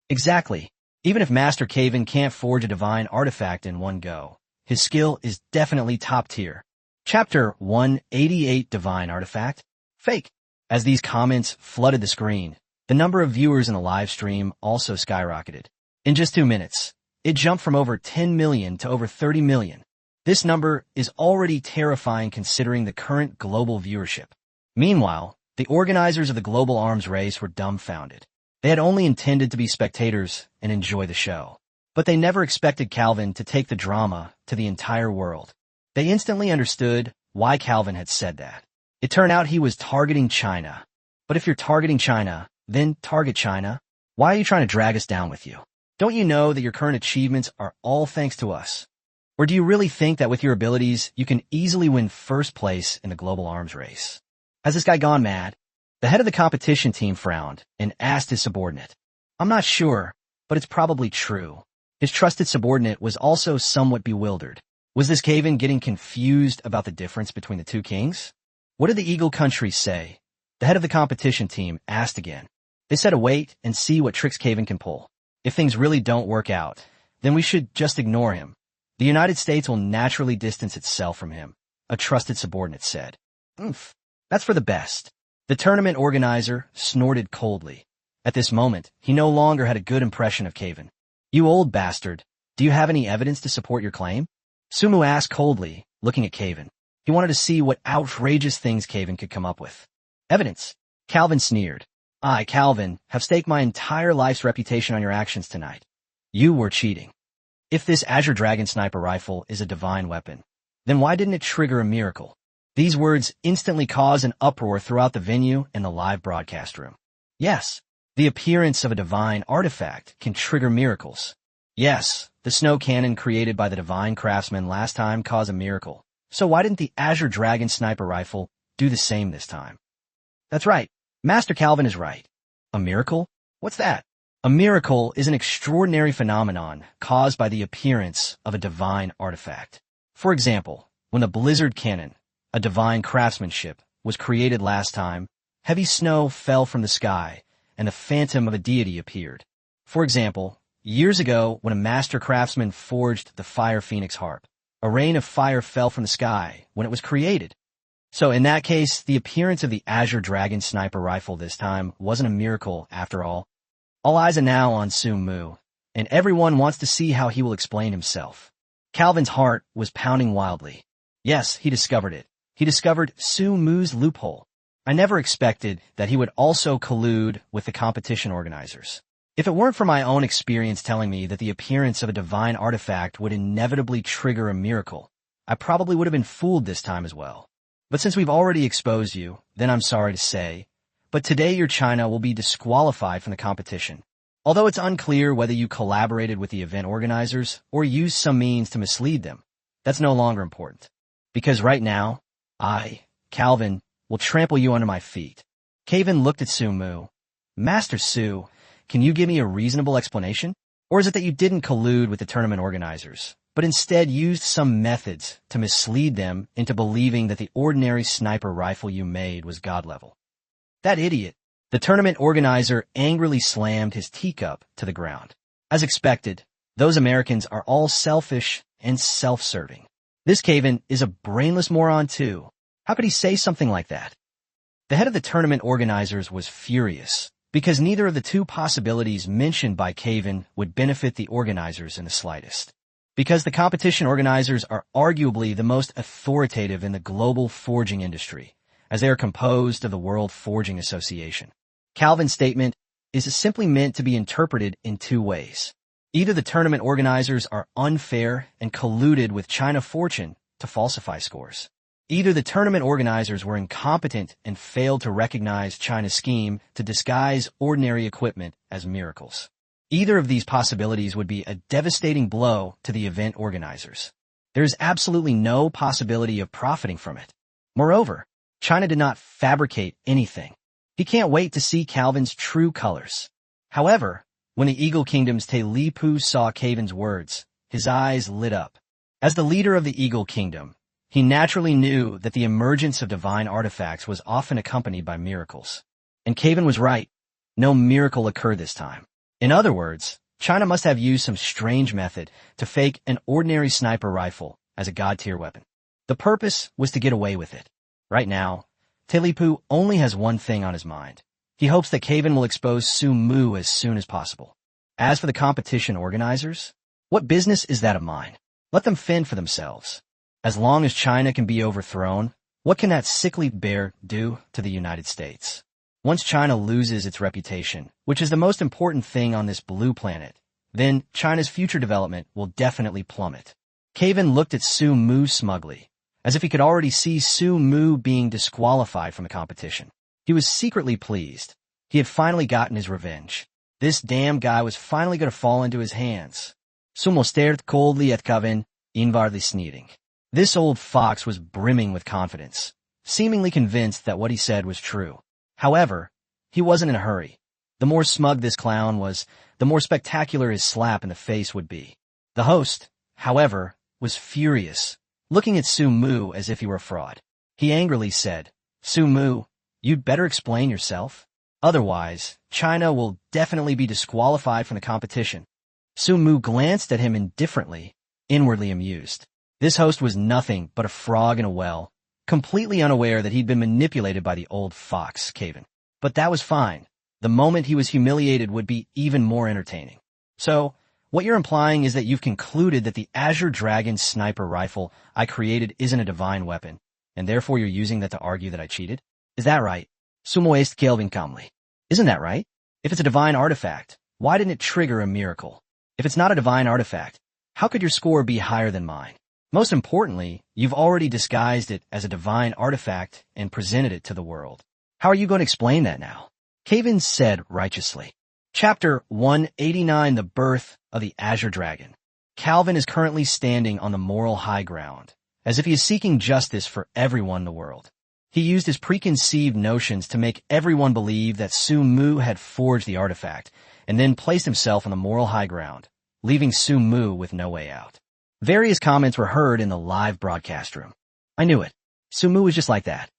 Exactly. Even if Master Calvin can't forge a divine artifact in one go, his skill is definitely top tier. Chapter 188 Divine Artifact? Fake. As these comments flooded the screen, the number of viewers in the live stream also skyrocketed. In just 2 minutes, it jumped from over 10 million to over 30 million. This number is already terrifying considering the current global viewership. Meanwhile, the organizers of the global arms race were dumbfounded. They had only intended to be spectators and enjoy the show. But they never expected Calvin to take the drama to the entire world. They instantly understood why Calvin had said that. It turned out he was targeting China. But if you're targeting China, then target China. Why are you trying to drag us down with you? Don't you know that your current achievements are all thanks to us? Or do you really think that with your abilities, you can easily win first place in the global arms race? Has this guy gone mad? The head of the competition team frowned and asked his subordinate. I'm not sure, but it's probably true. His trusted subordinate was also somewhat bewildered. Was this Caven getting confused about the difference between the two kings? What did the Eagle countries say? The head of the competition team asked again. They said to wait and see what tricks Caven can pull. If things really don't work out, then we should just ignore him. The United States will naturally distance itself from him, a trusted subordinate said. Oof, that's for the best. The tournament organizer snorted coldly. At this moment, he no longer had a good impression of Caven. You old bastard, do you have any evidence to support your claim? Sumu asked coldly, looking at Caven. He wanted to see what outrageous things Caven could come up with. Evidence? Calvin sneered. I, Calvin, have staked my entire life's reputation on your actions tonight. You were cheating. If this Azure Dragon sniper rifle is a divine weapon, then why didn't it trigger a miracle? These words instantly caused an uproar throughout the venue and the live broadcast room. Yes, the appearance of a divine artifact can trigger miracles. Yes, the snow cannon created by the divine craftsman last time caused a miracle. So why didn't the Azure Dragon sniper rifle do the same this time? That's right. Master Calvin is right. A miracle? What's that? A miracle is an extraordinary phenomenon caused by the appearance of a divine artifact. For example, when the Blizzard Cannon, a divine craftsmanship, was created last time, heavy snow fell from the sky and the phantom of a deity appeared. For example, years ago when a master craftsman forged the Fire Phoenix harp, a rain of fire fell from the sky when it was created. So in that case, the appearance of the Azure Dragon sniper rifle this time wasn't a miracle after all. All eyes are now on Sumu, and everyone wants to see how he will explain himself. Calvin's heart was pounding wildly. Yes, he discovered it. He discovered Sumu's loophole. I never expected that he would also collude with the competition organizers. If it weren't for my own experience telling me that the appearance of a divine artifact would inevitably trigger a miracle, I probably would have been fooled this time as well. But since we've already exposed you, then I'm sorry to say, but today your China will be disqualified from the competition. Although it's unclear whether you collaborated with the event organizers or used some means to mislead them, that's no longer important. Because right now, I, Calvin, will trample you under my feet. Caven looked at Sumu. Master Su, can you give me a reasonable explanation? Or is it that you didn't collude with the tournament organizers, but instead used some methods to mislead them into believing that the ordinary sniper rifle you made was god level? That idiot. The tournament organizer angrily slammed his teacup to the ground. As expected, those Americans are all selfish and self-serving. This Caven is a brainless moron too. How could he say something like that? The head of the tournament organizers was furious, because neither of the two possibilities mentioned by Caven would benefit the organizers in the slightest. Because the competition organizers are arguably the most authoritative in the global forging industry, as they are composed of the World Forging Association. Calvin's statement is simply meant to be interpreted in two ways. Either the tournament organizers are unfair and colluded with China Fortune to falsify scores. Either the tournament organizers were incompetent and failed to recognize China's scheme to disguise ordinary equipment as miracles. Either of these possibilities would be a devastating blow to the event organizers. There is absolutely no possibility of profiting from it. Moreover, China did not fabricate anything. He can't wait to see Calvin's true colors. However, when the Eagle Kingdom's Te Lipu saw Caven's words, his eyes lit up. As the leader of the Eagle Kingdom, he naturally knew that the emergence of divine artifacts was often accompanied by miracles. And Caven was right. No miracle occurred this time. In other words, China must have used some strange method to fake an ordinary sniper rifle as a god-tier weapon. The purpose was to get away with it. Right now, Te Lipu only has one thing on his mind. He hopes that Caven will expose Sumu as soon as possible. As for the competition organizers, what business is that of mine? Let them fend for themselves. As long as China can be overthrown, what can that sickly bear do to the United States? Once China loses its reputation, which is the most important thing on this blue planet, then China's future development will definitely plummet. Caven looked at Sumu smugly, as if he could already see Sumu being disqualified from the competition. He was secretly pleased. He had finally gotten his revenge. This damn guy was finally going to fall into his hands. Sumu stared coldly at Caven. inwardly sneering. This old fox was brimming with confidence, seemingly convinced that what he said was true. However, he wasn't in a hurry. The more smug this clown was, the more spectacular his slap in the face would be. The host, however, was furious, looking at Su Mu as if he were a fraud. He angrily said, "Su Mu, you'd better explain yourself. Otherwise, China will definitely be disqualified from the competition." Su Mu glanced at him indifferently, inwardly amused. This host was nothing but a frog in a well, completely unaware that he'd been manipulated by the old fox, Caven. But that was fine. The moment he was humiliated would be even more entertaining. "So, what you're implying is that you've concluded that the Azure Dragon sniper rifle I created isn't a divine weapon, and therefore you're using that to argue that I cheated? Is that right? Sumo est Kelvin calmly. Isn't that right? If it's a divine artifact, why didn't it trigger a miracle? If it's not a divine artifact, how could your score be higher than mine? Most importantly, you've already disguised it as a divine artifact and presented it to the world. How are you going to explain that now?" Caven said righteously. Chapter 189, The Birth of the Azure Dragon. Calvin is currently standing on the moral high ground, as if he is seeking justice for everyone in the world. He used his preconceived notions to make everyone believe that Su Mu had forged the artifact, and then placed himself on the moral high ground, leaving Su Mu with no way out. Various comments were heard in the live broadcast room. "I knew it. Su Mu was just like that.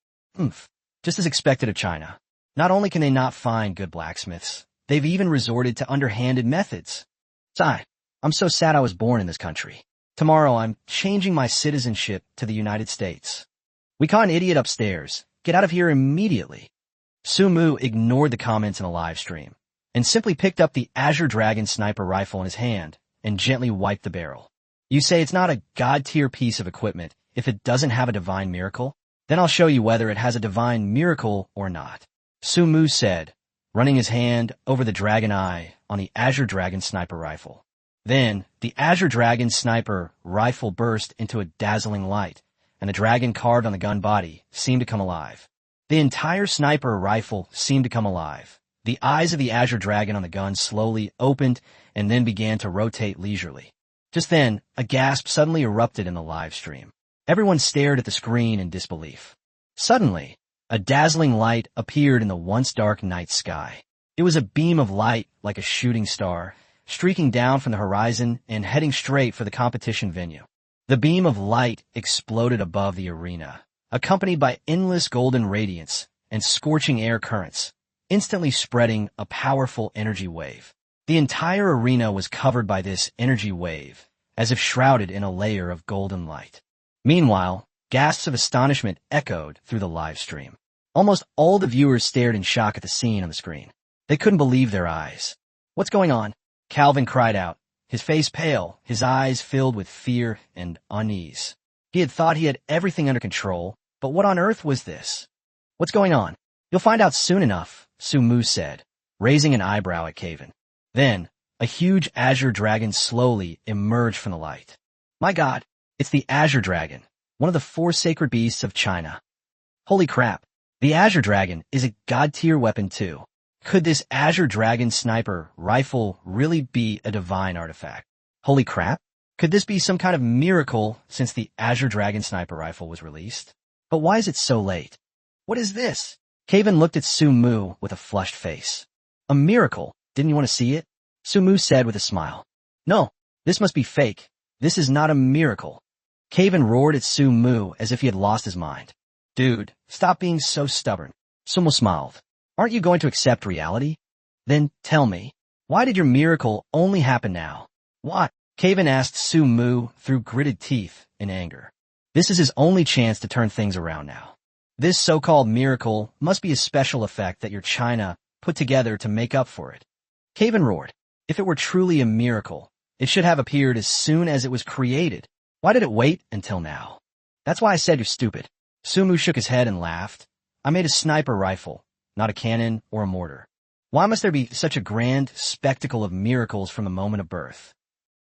Just as expected of China. Not only can they not find good blacksmiths, they've even resorted to underhanded methods. I'm so sad I was born in this country. Tomorrow I'm changing my citizenship to the United States. We caught an idiot upstairs. Get out of here immediately." Su Mu ignored the comments in the live stream, and simply picked up the Azure Dragon sniper rifle in his hand and gently wiped the barrel. "You say it's not a god-tier piece of equipment if it doesn't have a divine miracle? Then I'll show you whether it has a divine miracle or not," Su Mu said, running his hand over the dragon eye on the Azure Dragon sniper rifle. Then, the Azure Dragon sniper rifle burst into a dazzling light, and the dragon carved on the gun body seemed to come alive. The entire sniper rifle seemed to come alive. The eyes of the Azure Dragon on the gun slowly opened and then began to rotate leisurely. Just then, a gasp suddenly erupted in the live stream. Everyone stared at the screen in disbelief. Suddenly, a dazzling light appeared in the once dark night sky. It was a beam of light like a shooting star, streaking down from the horizon and heading straight for the competition venue. The beam of light exploded above the arena, accompanied by endless golden radiance and scorching air currents, instantly spreading a powerful energy wave. The entire arena was covered by this energy wave, as if shrouded in a layer of golden light. Meanwhile, gasps of astonishment echoed through the live stream. Almost all the viewers stared in shock at the scene on the screen. They couldn't believe their eyes. "What's going on?" Calvin cried out, his face pale, his eyes filled with fear and unease. He had thought he had everything under control, but what on earth was this? "What's going on?" "You'll find out soon enough," Su Mu said, raising an eyebrow at Caven. Then, a huge Azure Dragon slowly emerged from the light. "My God, it's the Azure Dragon, one of the 4 sacred beasts of China. Holy crap, the Azure Dragon is a god-tier weapon too. Could this Azure Dragon sniper rifle really be a divine artifact? Holy crap, could this be some kind of miracle since the Azure Dragon sniper rifle was released? But why is it so late? What is this?" Caven looked at Su Mu with a flushed face. "A miracle? Didn't you want to see it?" Su Mu said with a smile. "No, this must be fake. This is not a miracle." Caven roared at Su Mu as if he had lost his mind. "Dude, stop being so stubborn." Su Mu smiled. "Aren't you going to accept reality? Then tell me, why did your miracle only happen now?" "What?" Caven asked Su Mu through gritted teeth in anger. This is his only chance to turn things around now. This so-called miracle must be a special effect that your China put together to make up for it. Caven roared. If it were truly a miracle, it should have appeared as soon as it was created. Why did it wait until now? "That's why I said you're stupid." Su Mu shook his head and laughed. "I made a sniper rifle, not a cannon or a mortar. Why must there be such a grand spectacle of miracles from the moment of birth?"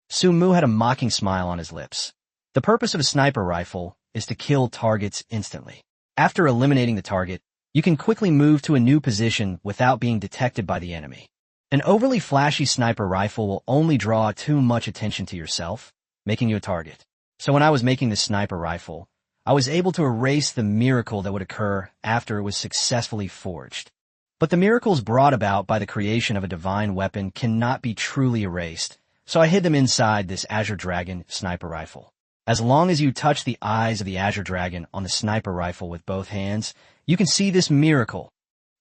Su Mu had a mocking smile on his lips. The purpose of a sniper rifle is to kill targets instantly. After eliminating the target, you can quickly move to a new position without being detected by the enemy. An overly flashy sniper rifle will only draw too much attention to yourself, making you a target. So when I was making the sniper rifle, I was able to erase the miracle that would occur after it was successfully forged. But the miracles brought about by the creation of a divine weapon cannot be truly erased, so I hid them inside this Azure Dragon sniper rifle. As long as you touch the eyes of the Azure Dragon on the sniper rifle with both hands, you can see this miracle.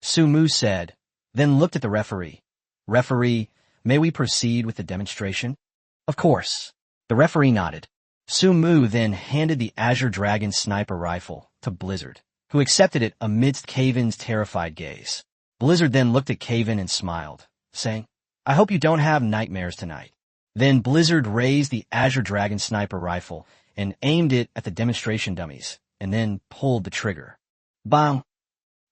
Su Mu said, then looked at the referee. Referee, may we proceed with the demonstration? Of course. The referee nodded. Su Mu then handed the Azure Dragon sniper rifle to Blizzard, who accepted it amidst Kaven's terrified gaze. Blizzard then looked at Kaven and smiled, saying, I hope you don't have nightmares tonight. Then Blizzard raised the Azure Dragon sniper rifle and aimed it at the demonstration dummies, and then pulled the trigger. Bang!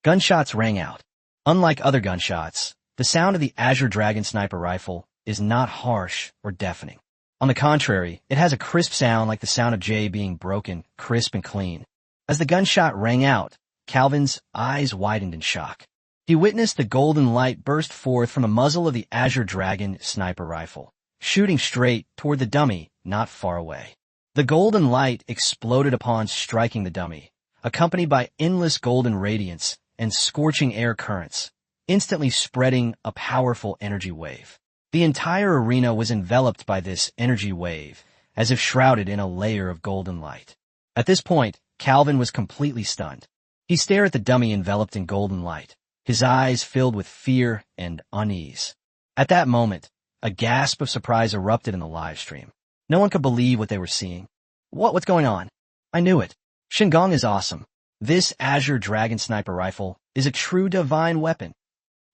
Gunshots rang out. Unlike other gunshots, the sound of the Azure Dragon sniper rifle is not harsh or deafening. On the contrary, it has a crisp sound like the sound of jay being broken, crisp and clean. As the gunshot rang out, Calvin's eyes widened in shock. He witnessed the golden light burst forth from the muzzle of the Azure Dragon sniper rifle, shooting straight toward the dummy not far away. The golden light exploded upon striking the dummy, accompanied by endless golden radiance and scorching air currents, instantly spreading a powerful energy wave. The entire arena was enveloped by this energy wave, as if shrouded in a layer of golden light. At this point, Calvin was completely stunned. He stared at the dummy enveloped in golden light, his eyes filled with fear and unease. At that moment, a gasp of surprise erupted in the live stream. No one could believe what they were seeing. What's going on? I knew it. Shinigami is awesome. This Azure Dragon sniper rifle is a true divine weapon.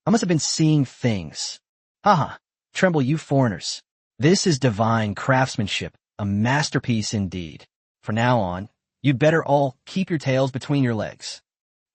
I must have been seeing things. Haha. Tremble, you foreigners. This is divine craftsmanship, a masterpiece indeed. From now on, you'd better all keep your tails between your legs.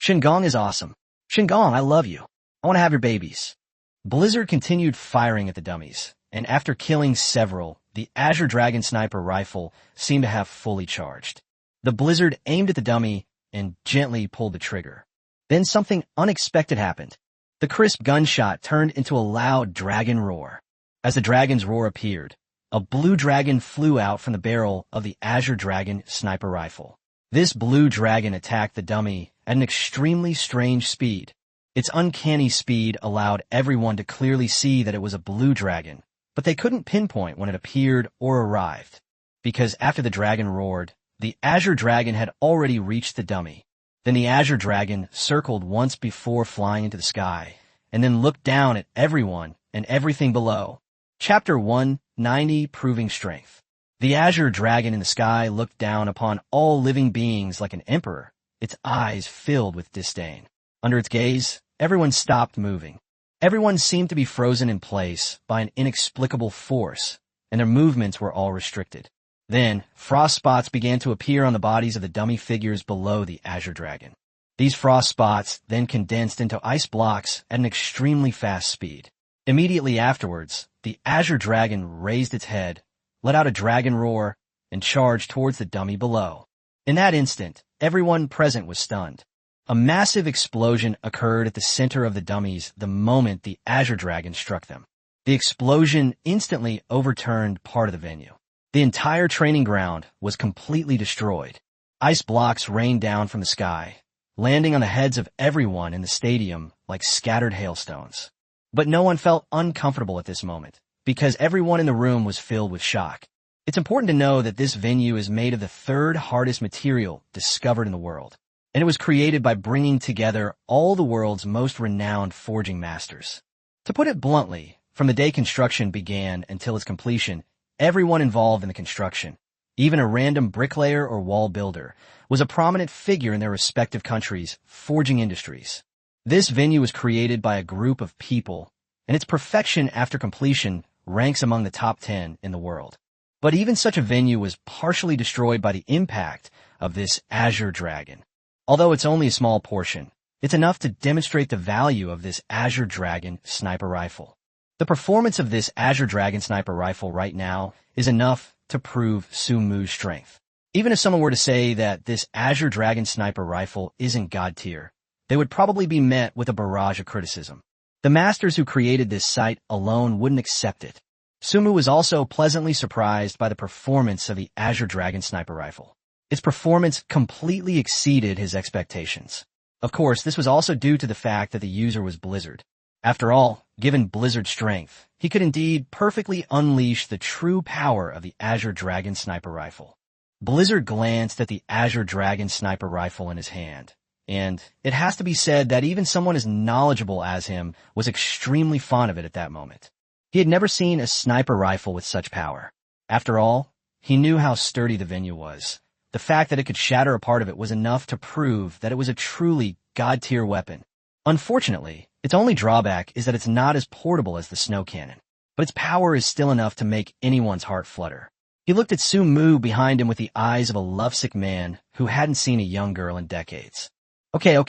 Shinigami is awesome. Shinigami, I love you. I want to have your babies. Blizzard continued firing at the dummies, and after killing several, the Azure Dragon sniper rifle seemed to have fully charged. The Blizzard aimed at the dummy and gently pulled the trigger. Then something unexpected happened. The crisp gunshot turned into a loud dragon roar. As the dragon's roar appeared, a blue dragon flew out from the barrel of the Azure Dragon sniper rifle. This blue dragon attacked the dummy at an extremely strange speed. Its uncanny speed allowed everyone to clearly see that it was a blue dragon, but they couldn't pinpoint when it appeared or arrived, because after the dragon roared, the Azure Dragon had already reached the dummy. Then the Azure Dragon circled once before flying into the sky, and then looked down at everyone and everything below. Chapter 190, Proving Strength. The Azure Dragon in the sky looked down upon all living beings like an emperor, its eyes filled with disdain. Under its gaze, everyone stopped moving. Everyone seemed to be frozen in place by an inexplicable force, and their movements were all restricted. Then, frost spots began to appear on the bodies of the dummy figures below the Azure Dragon. These frost spots then condensed into ice blocks at an extremely fast speed. Immediately afterwards, the Azure Dragon raised its head, let out a dragon roar, and charged towards the dummy below. In that instant, everyone present was stunned. A massive explosion occurred at the center of the dummies the moment the Azure Dragon struck them. The explosion instantly overturned part of the venue. The entire training ground was completely destroyed. Ice blocks rained down from the sky, landing on the heads of everyone in the stadium like scattered hailstones. But no one felt uncomfortable at this moment, because everyone in the room was filled with shock. It's important to know that this venue is made of the third hardest material discovered in the world, and it was created by bringing together all the world's most renowned forging masters. To put it bluntly, from the day construction began until its completion, everyone involved in the construction, even a random bricklayer or wall builder, was a prominent figure in their respective countries' forging industries. This venue was created by a group of people, and its perfection after completion ranks among the top 10 in the world. But even such a venue was partially destroyed by the impact of this Azure Dragon. Although it's only a small portion, it's enough to demonstrate the value of this Azure Dragon sniper rifle. The performance of this Azure Dragon sniper rifle right now is enough to prove Su Mu's strength. Even if someone were to say that this Azure Dragon sniper rifle isn't God tier, they would probably be met with a barrage of criticism. The masters who created this sight alone wouldn't accept it. Sumu was also pleasantly surprised by the performance of the Azure Dragon sniper rifle. Its performance completely exceeded his expectations. Of course, this was also due to the fact that the user was Blizzard. After all, given Blizzard's strength, he could indeed perfectly unleash the true power of the Azure Dragon sniper rifle. Blizzard glanced at the Azure Dragon sniper rifle in his hand, and it has to be said that even someone as knowledgeable as him was extremely fond of it at that moment. He had never seen a sniper rifle with such power. After all, he knew how sturdy the Venya was. The fact that it could shatter a part of it was enough to prove that it was a truly god-tier weapon. Unfortunately, its only drawback is that it's not as portable as the snow cannon, but its power is still enough to make anyone's heart flutter. He looked at Su Mu behind him with the eyes of a lovesick man who hadn't seen a young girl in decades. Okay,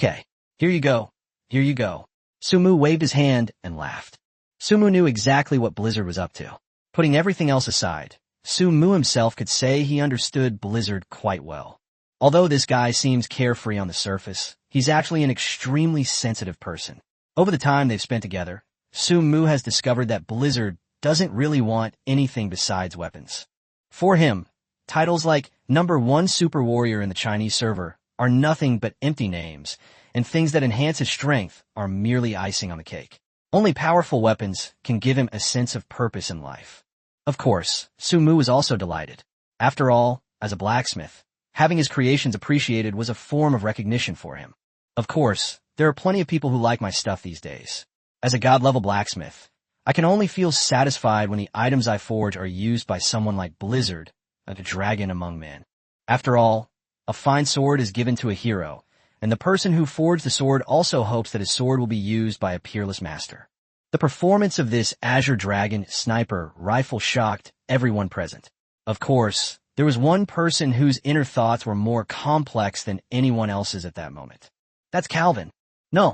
here you go. Su Mu waved his hand and laughed. Su Mu knew exactly what Blizzard was up to. Putting everything else aside, Su Mu himself could say he understood Blizzard quite well. Although this guy seems carefree on the surface, he's actually an extremely sensitive person. Over the time they've spent together, Su Mu has discovered that Blizzard doesn't really want anything besides weapons. For him, titles like #1 Super Warrior in the Chinese server are nothing but empty names, and things that enhance his strength are merely icing on the cake. Only powerful weapons can give him a sense of purpose in life. Of course, Su Mu was also delighted. After all, as a blacksmith, having his creations appreciated was a form of recognition for him. Of course, there are plenty of people who like my stuff these days. As a god-level blacksmith, I can only feel satisfied when the items I forge are used by someone like Blizzard, a dragon among men. After all, a fine sword is given to a hero, and the person who forged the sword also hopes that his sword will be used by a peerless master. The performance of this Azure Dragon sniper rifle shocked everyone present. Of course, there was one person whose inner thoughts were more complex than anyone else's at that moment. That's Calvin. No,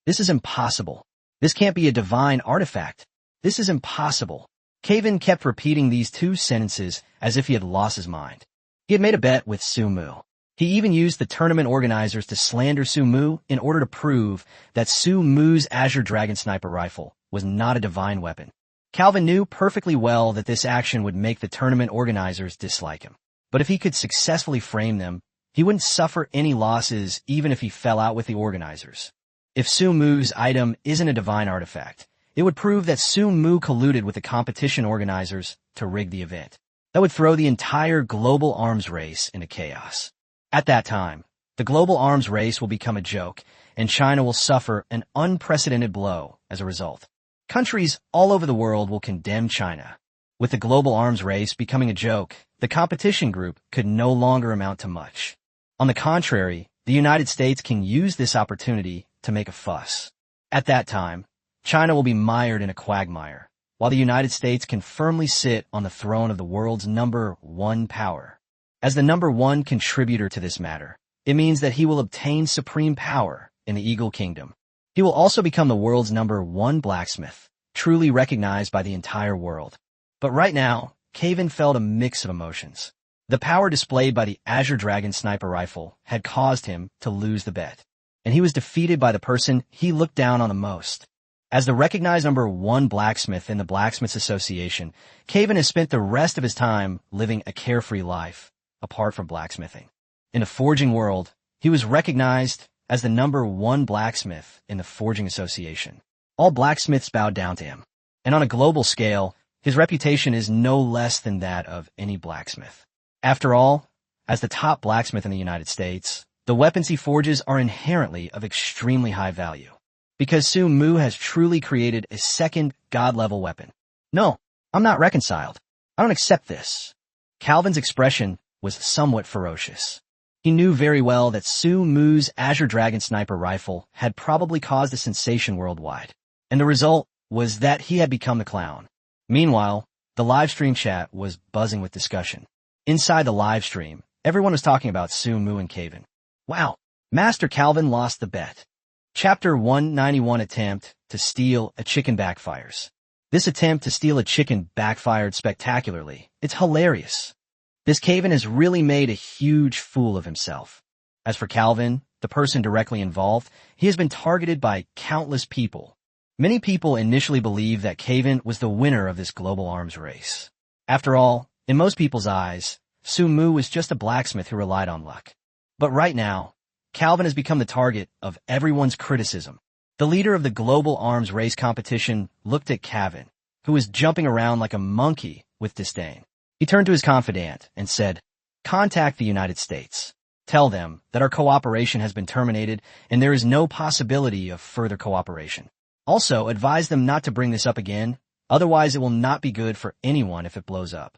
this is impossible. This can't be a divine artifact. This is impossible. Calvin kept repeating these two sentences as if he had lost his mind. He had made a bet with Su Mu. He even used the tournament organizers to slander Su Mu in order to prove that Su Mu's Azure Dragon sniper rifle was not a divine weapon. Calvin knew perfectly well that this action would make the tournament organizers dislike him. But if he could successfully frame them, he wouldn't suffer any losses even if he fell out with the organizers. If Su Mu's item isn't a divine artifact, it would prove that Su Mu colluded with the competition organizers to rig the event. That would throw the entire global arms race into chaos. At that time, the global arms race will become a joke, and China will suffer an unprecedented blow as a result. Countries all over the world will condemn China. With the global arms race becoming a joke, the competition group could no longer amount to much. On the contrary, the United States can use this opportunity to make a fuss. At that time, China will be mired in a quagmire, while the United States can firmly sit on the throne of the world's #1 power. As the #1 contributor to this matter, it means that he will obtain supreme power in the Eagle Kingdom. He will also become the world's #1 blacksmith, truly recognized by the entire world. But right now, Calvin felt a mix of emotions. The power displayed by the Azure Dragon sniper rifle had caused him to lose the bet, and he was defeated by the person he looked down on the most. As the recognized #1 blacksmith in the Blacksmiths Association, Calvin has spent the rest of his time living a carefree life, apart from blacksmithing. In the forging world, he was recognized as the #1 blacksmith in the Forging Association. All blacksmiths bowed down to him, and on a global scale, his reputation is no less than that of any blacksmith. After all, as the top blacksmith in the United States, the weapons he forges are inherently of extremely high value, because Su Mu has truly created a second god-level weapon. No, I'm not reconciled. I don't accept this. Calvin's expression was somewhat ferocious. He knew very well that Su Mu's Azure Dragon sniper rifle had probably caused a sensation worldwide, and the result was that he had become the clown. Meanwhile, the livestream chat was buzzing with discussion. Inside the livestream, everyone was talking about Su Mu and Calvin. Wow, Master Calvin lost the bet. Chapter 191 Attempt to Steal a Chicken Backfires. This attempt to steal a chicken backfired spectacularly. It's hilarious. This Calvin has really made a huge fool of himself. As for Calvin, the person directly involved, he has been targeted by countless people. Many people initially believed that Caven was the winner of this global arms race. After all, in most people's eyes, Su Mu was just a blacksmith who relied on luck. But right now, Calvin has become the target of everyone's criticism. The leader of the global arms race competition looked at Calvin, who was jumping around like a monkey, with disdain. He turned to his confidant and said, "Contact the United States. Tell them that our cooperation has been terminated and there is no possibility of further cooperation. Also, advise them not to bring this up again, otherwise it will not be good for anyone if it blows up."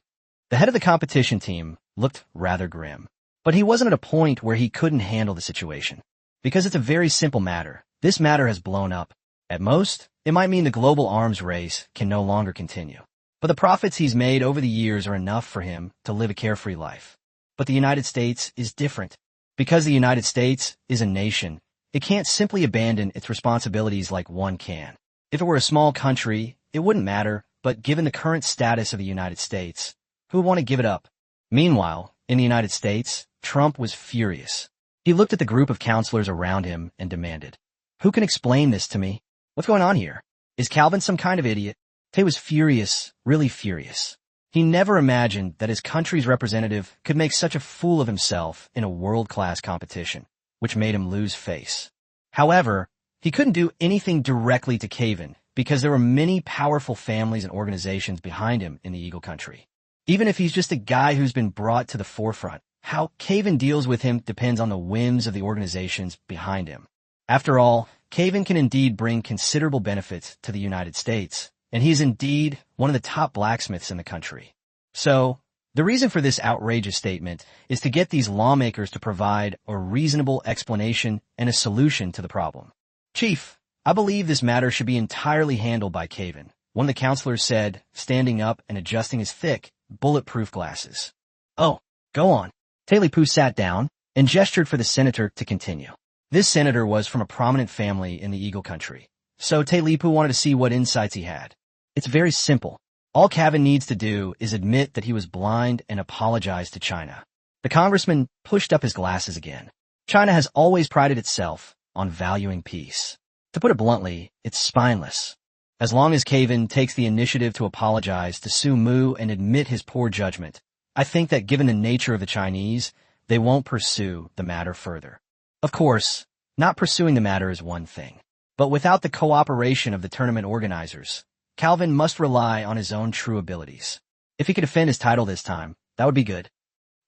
The head of the competition team looked rather grim, but he wasn't at a point where he couldn't handle the situation. Because it's a very simple matter. This matter has blown up. At most, it might mean the global arms race can no longer continue. But the profits he's made over the years are enough for him to live a carefree life. But the United States is different. Because the United States is a nation, it can't simply abandon its responsibilities like one can. If it were a small country, it wouldn't matter, but given the current status of the United States, who would want to give it up? Meanwhile, in the United States, Trump was furious. He looked at the group of counselors around him and demanded, "Who can explain this to me? What's going on here? Is Calvin some kind of idiot?" Tay was furious, really furious. He never imagined that his country's representative could make such a fool of himself in a world-class competition, which made him lose face. However, he couldn't do anything directly to Caven because there were many powerful families and organizations behind him in the Eagle country. Even if he's just a guy who's been brought to the forefront, how Caven deals with him depends on the whims of the organizations behind him. After all, Caven can indeed bring considerable benefits to the United States, and he's indeed one of the top blacksmiths in the country. So, the reason for this outrageous statement is to get these lawmakers to provide a reasonable explanation and a solution to the problem. "Chief, I believe this matter should be entirely handled by Caven," one of the counselors said, standing up and adjusting his thick, bulletproof glasses. "Oh, go on." Talipu sat down and gestured for the senator to continue. This senator was from a prominent family in the Eagle country, so Talipu wanted to see what insights he had. It's very simple. All Caven needs to do is admit that he was blind and apologize to China. The congressman pushed up his glasses again. China has always prided itself on valuing peace. To put it bluntly, it's spineless. As long as Caven takes the initiative to apologize to Su Mu and admit his poor judgment, I think that given the nature of the Chinese, they won't pursue the matter further. Of course, not pursuing the matter is one thing, but without the cooperation of the tournament organizers, Calvin must rely on his own true abilities. If he could defend his title this time, that would be good.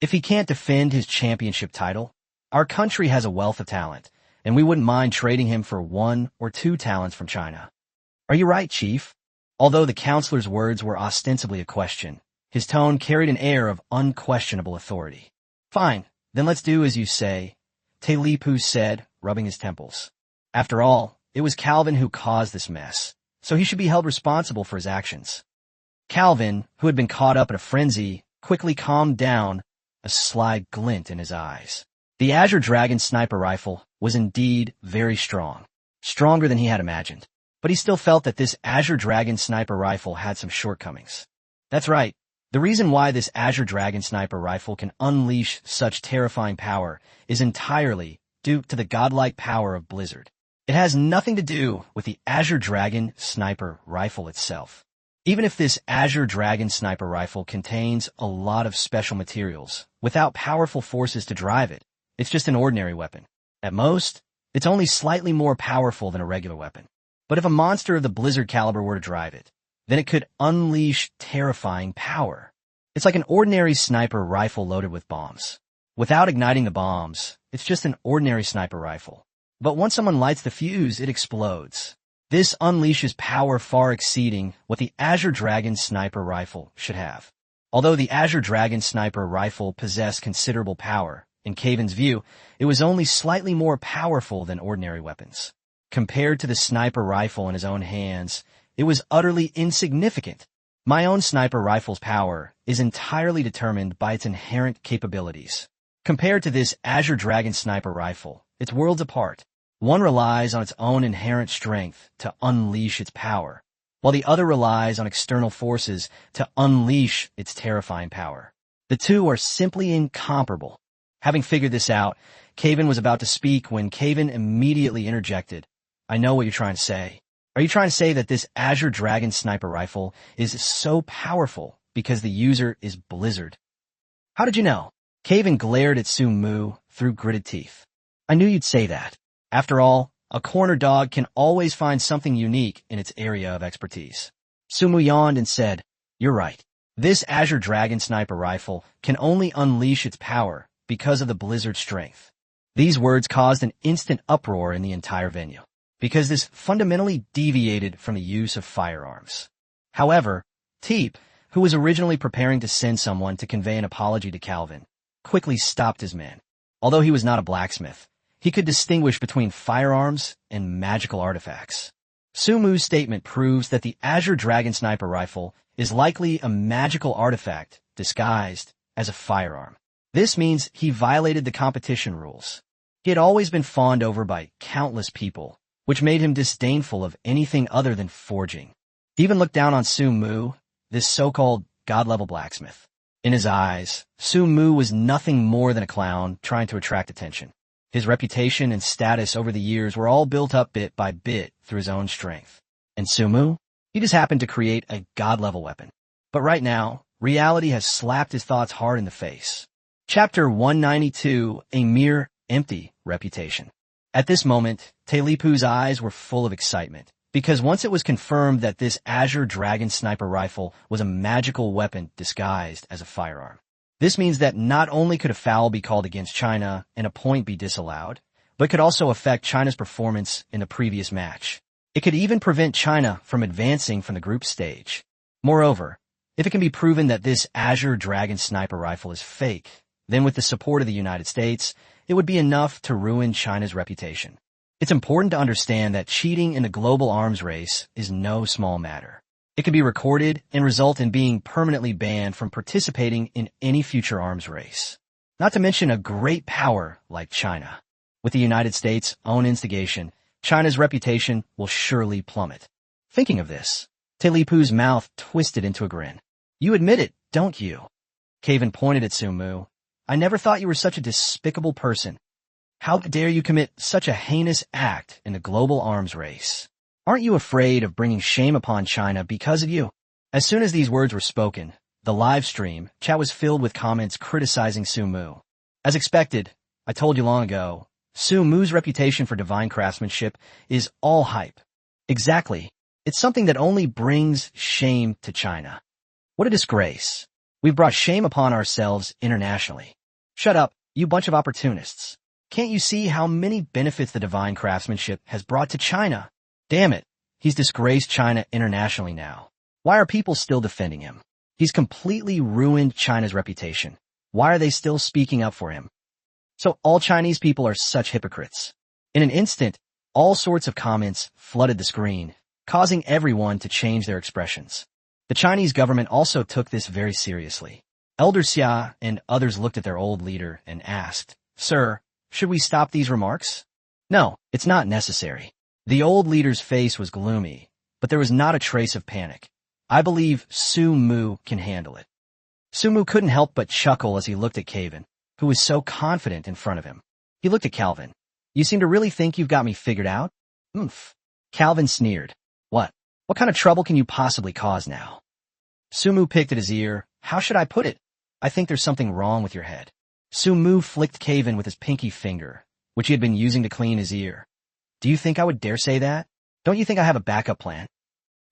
If he can't defend his championship title, our country has a wealth of talent, and we wouldn't mind trading him for 1 or 2 talents from China. "Are you right, Chief?" Although the counselor's words were ostensibly a question, his tone carried an air of unquestionable authority. "Fine, then let's do as you say," Talipu said, rubbing his temples. After all, it was Calvin who caused this mess, so he should be held responsible for his actions. Calvin, who had been caught up in a frenzy, quickly calmed down, a sly glint in his eyes. The Azure Dragon sniper rifle was indeed very strong, stronger than he had imagined, but he still felt that this Azure Dragon sniper rifle had some shortcomings. That's right. The reason why this Azure Dragon sniper rifle can unleash such terrifying power is entirely due to the godlike power of Blizzard. It has nothing to do with the Azure Dragon sniper rifle itself. Even if this Azure Dragon sniper rifle contains a lot of special materials, without powerful forces to drive it, it's just an ordinary weapon. At most, it's only slightly more powerful than a regular weapon. But if a monster of the Blizzard caliber were to drive it, then it could unleash terrifying power. It's like an ordinary sniper rifle loaded with bombs. Without igniting the bombs, it's just an ordinary sniper rifle. But once someone lights the fuse, it explodes. This unleashes power far exceeding what the Azure Dragon sniper rifle should have. Although the Azure Dragon sniper rifle possessed considerable power, in Caven's view, it was only slightly more powerful than ordinary weapons. Compared to the sniper rifle in his own hands, it was utterly insignificant. My own sniper rifle's power is entirely determined by its inherent capabilities. Compared to this Azure Dragon sniper rifle, it's worlds apart. One relies on its own inherent strength to unleash its power, while the other relies on external forces to unleash its terrifying power. The two are simply incomparable. Having figured this out, Caven was about to speak when Caven immediately interjected. "I know what you're trying to say. Are you trying to say that this Azure Dragon sniper rifle is so powerful because the user is Blizzard? How did you know? Caven glared at Su Mu through gritted teeth. I knew you'd say that. After all, a corner dog can always find something unique in its area of expertise. Su Mu yawned and said, "You're right. This Azure Dragon sniper rifle can only unleash its power because of the Blizzard strength." These words caused an instant uproar in the entire venue, because this fundamentally deviated from the use of firearms. However, Teep, who was originally preparing to send someone to convey an apology to Calvin, quickly stopped his men. Although he was not a blacksmith, he could distinguish between firearms and magical artifacts. Su Mu's statement proves that the Azure Dragon sniper rifle is likely a magical artifact disguised as a firearm. This means he violated the competition rules. He had always been fawned over by countless people, which made him disdainful of anything other than forging. He even looked down on Su Mu, this so-called god-level blacksmith. In his eyes, Su Mu was nothing more than a clown trying to attract attention. His reputation and status over the years were all built up bit by bit through his own strength. And Su Mu? He just happened to create a god-level weapon. But right now, reality has slapped his thoughts hard in the face. Chapter 192, A Mere Empty Reputation. At this moment, Telipu's eyes were full of excitement, because once it was confirmed that this Azure Dragon sniper rifle was a magical weapon disguised as a firearm. This means that not only could a foul be called against China and a point be disallowed, but could also affect China's performance in the previous match. It could even prevent China from advancing from the group stage. Moreover, if it can be proven that this Azure Dragon sniper rifle is fake, then with the support of the United States, it would be enough to ruin China's reputation. It's important to understand that cheating in the global arms race is no small matter. It can be recorded and result in being permanently banned from participating in any future arms race. Not to mention a great power like China. With the United States' own instigation, China's reputation will surely plummet. Thinking of this, Telipu's mouth twisted into a grin. You admit it, don't you? Caven pointed at Su Mu. I never thought you were such a despicable person. How dare you commit such a heinous act in the global arms race? Aren't you afraid of bringing shame upon China because of you? As soon as these words were spoken, the live stream chat was filled with comments criticizing Su Mu. As expected, I told you long ago, Su Mu's reputation for divine craftsmanship is all hype. Exactly. It's something that only brings shame to China. What a disgrace. We've brought shame upon ourselves internationally. Shut up, you bunch of opportunists. Can't you see how many benefits the divine craftsmanship has brought to China? Damn it, he's disgraced China internationally now. Why are people still defending him? He's completely ruined China's reputation. Why are they still speaking up for him? So all Chinese people are such hypocrites. In an instant, all sorts of comments flooded the screen, causing everyone to change their expressions. The Chinese government also took this very seriously. Elder Xia and others looked at their old leader and asked, Sir, should we stop these remarks? No, it's not necessary. The old leader's face was gloomy, but there was not a trace of panic. I believe Su Mu can handle it. Su Mu couldn't help but chuckle as he looked at Caven, who was so confident in front of him. He looked at Calvin. You seem to really think you've got me figured out? Oomph. Calvin sneered. What? What kind of trouble can you possibly cause now? Su Mu picked at his ear. How should I put it? I think there's something wrong with your head. Su Mu flicked Caven with his pinky finger, which he had been using to clean his ear. Do you think I would dare say that? Don't you think I have a backup plan?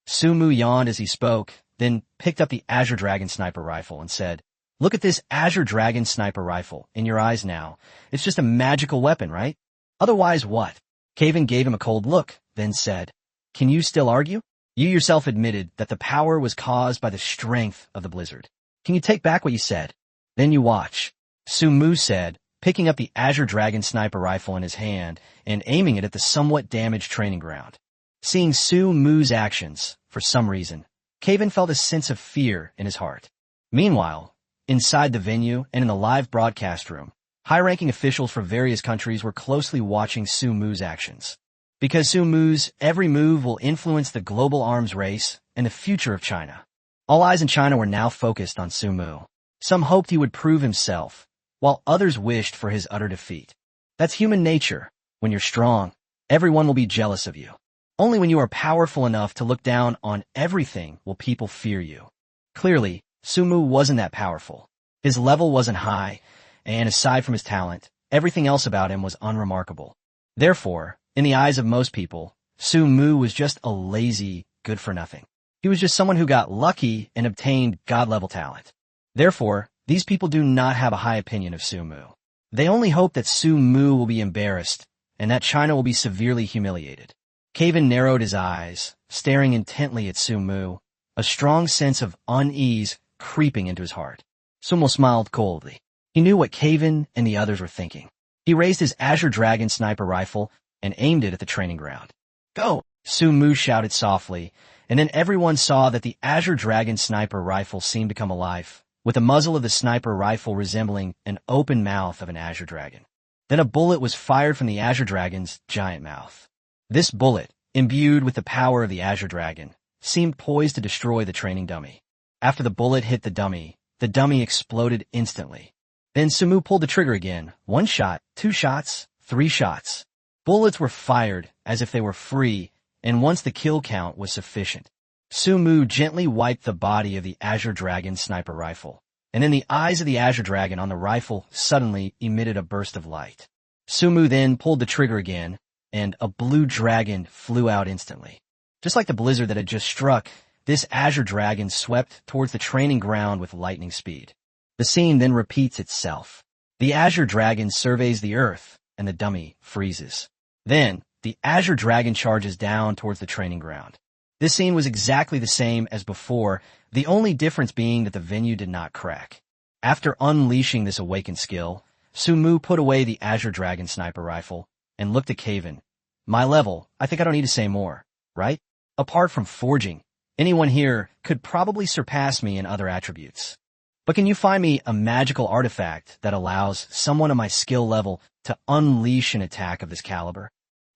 Su Mu yawned as he spoke, then picked up the Azure Dragon sniper rifle and said, Look at this Azure Dragon sniper rifle in your eyes now. It's just a magical weapon, right? Otherwise what? Caven gave him a cold look, then said, Can you still argue? You yourself admitted that the power was caused by the strength of the Blizzard. Can you take back what you said? Then you watch. Su Mu said, picking up the Azure Dragon sniper rifle in his hand and aiming it at the somewhat damaged training ground. Seeing Su Mu's actions, for some reason, Caven felt a sense of fear in his heart. Meanwhile, inside the venue and in the live broadcast room, high-ranking officials from various countries were closely watching Su Mu's actions. Because Su Mu's every move will influence the global arms race and the future of China. All eyes in China were now focused on Su Mu. Some hoped he would prove himself, while others wished for his utter defeat. That's human nature. When you're strong, everyone will be jealous of you. Only when you are powerful enough to look down on everything will people fear you. Clearly, Su Mu wasn't that powerful. His level wasn't high, and aside from his talent, everything else about him was unremarkable. Therefore, in the eyes of most people, Su Mu was just a lazy, good-for-nothing. He was just someone who got lucky and obtained God-level talent. Therefore, these people do not have a high opinion of Su Mu. They only hope that Su Mu will be embarrassed and that China will be severely humiliated. Caven narrowed his eyes, staring intently at Su Mu, a strong sense of unease creeping into his heart. Su Mu smiled coldly. He knew what Caven and the others were thinking. He raised his Azure Dragon sniper rifle and aimed it at the training ground. "Go!" Su Mu shouted softly, and then everyone saw that the Azure Dragon sniper rifle seemed to come alive, with the muzzle of the sniper rifle resembling an open mouth of an Azure Dragon. Then a bullet was fired from the Azure Dragon's giant mouth. This bullet, imbued with the power of the Azure Dragon, seemed poised to destroy the training dummy. After the bullet hit the dummy exploded instantly. Then Su Mu pulled the trigger again. 1 shot, 2 shots, 3 shots. Bullets were fired as if they were free, and once the kill count was sufficient, Su Mu gently wiped the body of the Azure Dragon sniper rifle, and then the eyes of the Azure Dragon on the rifle suddenly emitted a burst of light. Su Mu then pulled the trigger again, and a blue dragon flew out instantly. Just like the blizzard that had just struck, this Azure Dragon swept towards the training ground with lightning speed. The scene then repeats itself. The Azure Dragon surveys the earth, and the dummy freezes. Then, the Azure Dragon charges down towards the training ground. This scene was exactly the same as before, the only difference being that the venue did not crack. After unleashing this awakened skill, Su Mu put away the Azure Dragon sniper rifle and looked at Caven. "My level, I think I don't need to say more, right? Apart from forging, anyone here could probably surpass me in other attributes. But can you find me a magical artifact that allows someone of my skill level to unleash an attack of this caliber?"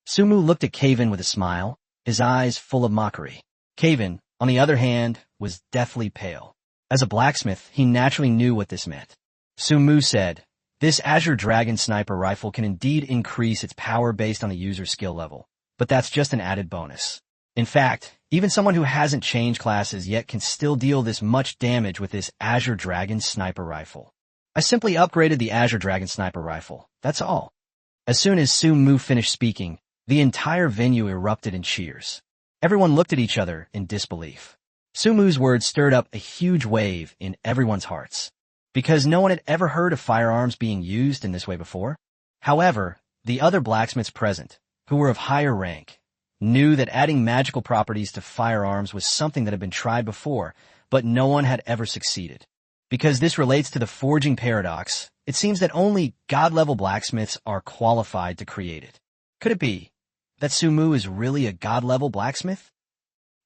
Su Mu looked at Caven with a smile, his eyes full of mockery. Caven, on the other hand, was deathly pale. As a blacksmith, he naturally knew what this meant. Su Mu said, "This Azure Dragon sniper rifle can indeed increase its power based on the user's skill level, but that's just an added bonus. In fact, even someone who hasn't changed classes yet can still deal this much damage with this Azure Dragon sniper rifle. I simply upgraded the Azure Dragon sniper rifle, that's all." As soon as Su Mu finished speaking, the entire venue erupted in cheers. Everyone looked at each other in disbelief. Su Mu's words stirred up a huge wave in everyone's hearts, because no one had ever heard of firearms being used in this way before. However, the other blacksmiths present, who were of higher rank, knew that adding magical properties to firearms was something that had been tried before, but no one had ever succeeded. Because this relates to the forging paradox, it seems that only God-level blacksmiths are qualified to create it. Could it be that Su Mu is really a God-level blacksmith?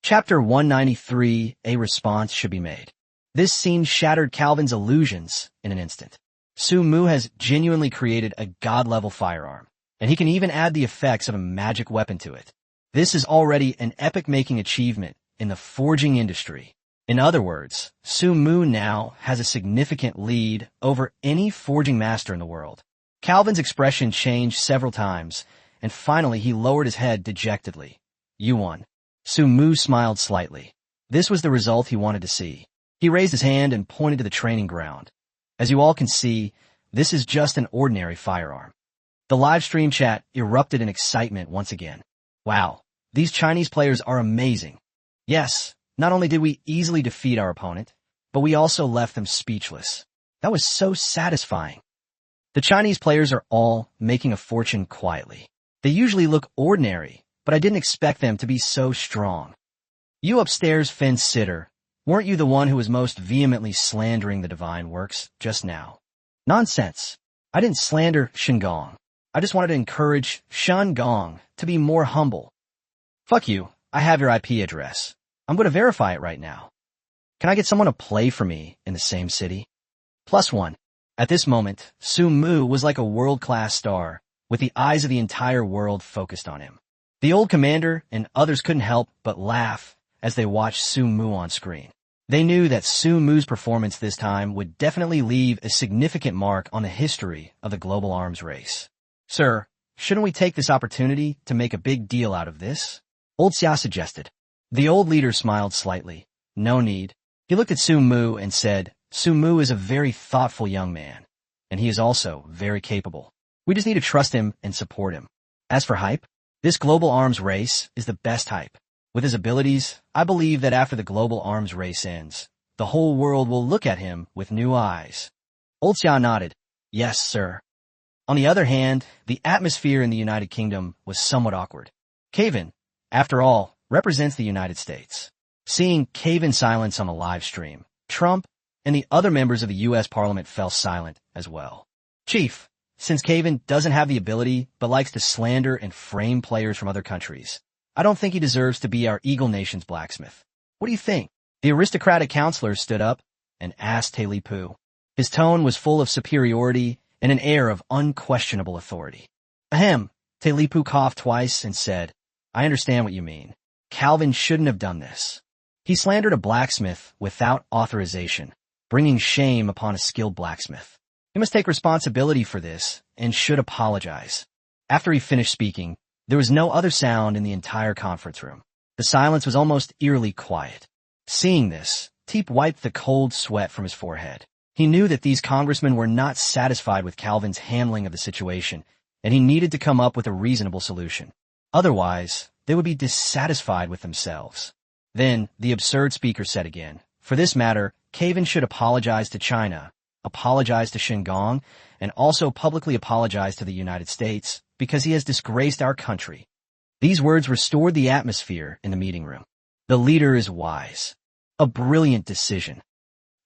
Chapter 193, A Response Should Be Made. This scene shattered Calvin's illusions in an instant. Su Mu has genuinely created a God-level firearm, and he can even add the effects of a magic weapon to it. This is already an epic-making achievement in the forging industry. In other words, Su Mu now has a significant lead over any forging master in the world. Calvin's expression changed several times, and finally he lowered his head dejectedly. "You won." Su Mu smiled slightly. This was the result he wanted to see. He raised his hand and pointed to the training ground. As you all can see, this is just an ordinary firearm. The live stream chat erupted in excitement once again. "Wow, these Chinese players are amazing. Yes, not only did we easily defeat our opponent, but we also left them speechless. That was so satisfying." The Chinese players are all making a fortune quietly. They usually look ordinary, but I didn't expect them to be so strong. You upstairs, fence sitter, weren't you the one who was most vehemently slandering the divine works just now? Nonsense. I didn't slander Shinggong. I just wanted to encourage Shinggong to be more humble. Fuck you, I have your IP address. I'm going to verify it right now. Can I get someone to play for me in the same city? +1. At this moment, Su Mu was like a world-class star, with the eyes of the entire world focused on him. The old commander and others couldn't help but laugh as they watched Su Mu on screen. They knew that Su Mu's performance this time would definitely leave a significant mark on the history of the global arms race. "Sir, shouldn't we take this opportunity to make a big deal out of this?" Old Xia suggested. The old leader smiled slightly. No need. He looked at Su Mu and said, Su Mu is a very thoughtful young man, and he is also very capable. We just need to trust him and support him. As for hype, this global arms race is the best hype. With his abilities, I believe that after the global arms race ends, the whole world will look at him with new eyes. Old Xia nodded. Yes, sir. On the other hand, the atmosphere in the United Kingdom was somewhat awkward. Kevin, after all, represents the United States. Seeing Kevin's silence on the live stream, Trump and the other members of the U.S. Parliament fell silent as well. Chief, since Kevin doesn't have the ability but likes to slander and frame players from other countries, I don't think he deserves to be our Eagle Nation's blacksmith. What do you think? The aristocratic counselor stood up and asked Te Li Pu. His tone was full of superiority and an air of unquestionable authority. Ahem, Te Li Pu coughed twice and said, I understand what you mean. Calvin shouldn't have done this. He slandered a blacksmith without authorization, bringing shame upon a skilled blacksmith. He must take responsibility for this and should apologize. After he finished speaking, there was no other sound in the entire conference room. The silence was almost eerily quiet. Seeing this, Teep wiped the cold sweat from his forehead. He knew that these congressmen were not satisfied with Calvin's handling of the situation, and he needed to come up with a reasonable solution. Otherwise, they would be dissatisfied with themselves. Then, the absurd speaker said again, for this matter, Kevin should apologize to China, apologize to Shingon, and also publicly apologize to the United States because he has disgraced our country. These words restored the atmosphere in the meeting room. The leader is wise. A brilliant decision.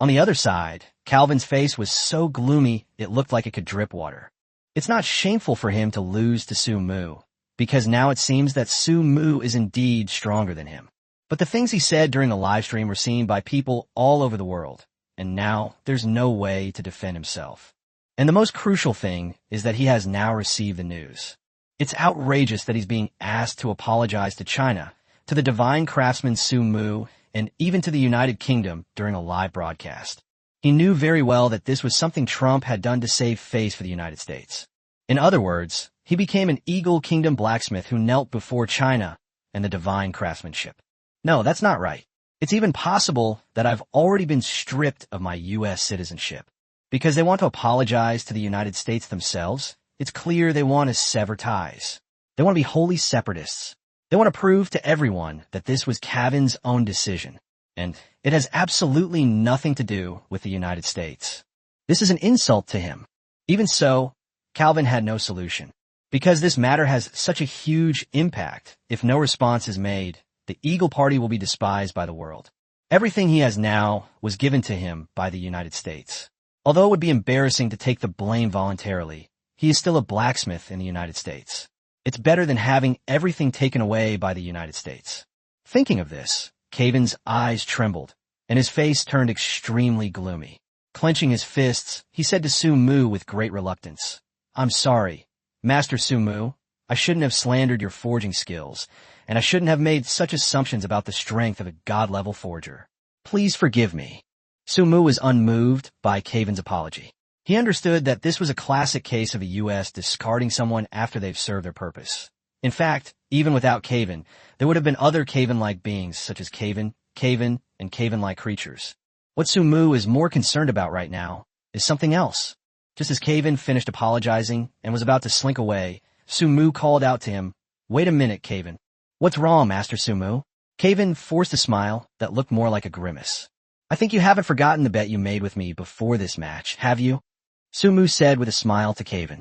On the other side, Calvin's face was so gloomy it looked like it could drip water. It's not shameful for him to lose to Su Mu, because now it seems that Su Mu is indeed stronger than him. But the things he said during the live stream were seen by people all over the world, and now there's no way to defend himself. And the most crucial thing is that he has now received the news. It's outrageous that he's being asked to apologize to China, to the divine craftsman Su Mu, and even to the United Kingdom during a live broadcast. He knew very well that this was something Trump had done to save face for the United States. In other words, he became an Eagle Kingdom blacksmith who knelt before China and the divine craftsmanship. No, that's not right. It's even possible that I've already been stripped of my U.S. citizenship. Because they want to apologize to the United States themselves, it's clear they want to sever ties. They want to be wholly separatists. They want to prove to everyone that this was Kevin's own decision, and it has absolutely nothing to do with the United States. This is an insult to him. Even so, Calvin had no solution. Because this matter has such a huge impact, if no response is made, the Eagle Party will be despised by the world. Everything he has now was given to him by the United States. Although it would be embarrassing to take the blame voluntarily, he is still a blacksmith in the United States. It's better than having everything taken away by the United States. Thinking of this, Kevin's eyes trembled, and his face turned extremely gloomy. Clenching his fists, he said to Su Mu with great reluctance, I'm sorry, Master Su Mu. I shouldn't have slandered your forging skills, and I shouldn't have made such assumptions about the strength of a god-level forger. Please forgive me. Su Mu was unmoved by Kevin's apology. He understood that this was a classic case of the U.S. discarding someone after they've served their purpose. In fact, even without Kevin, there would have been other Kevin-like beings such as Kevin, and Kevin-like creatures. What Su Mu is more concerned about right now is something else. Just as Kevin finished apologizing and was about to slink away, Su Mu called out to him, Wait a minute, Kevin. What's wrong, Master Su Mu? Kevin forced a smile that looked more like a grimace. I think you haven't forgotten the bet you made with me before this match, have you? Su Mu said with a smile to Kevin.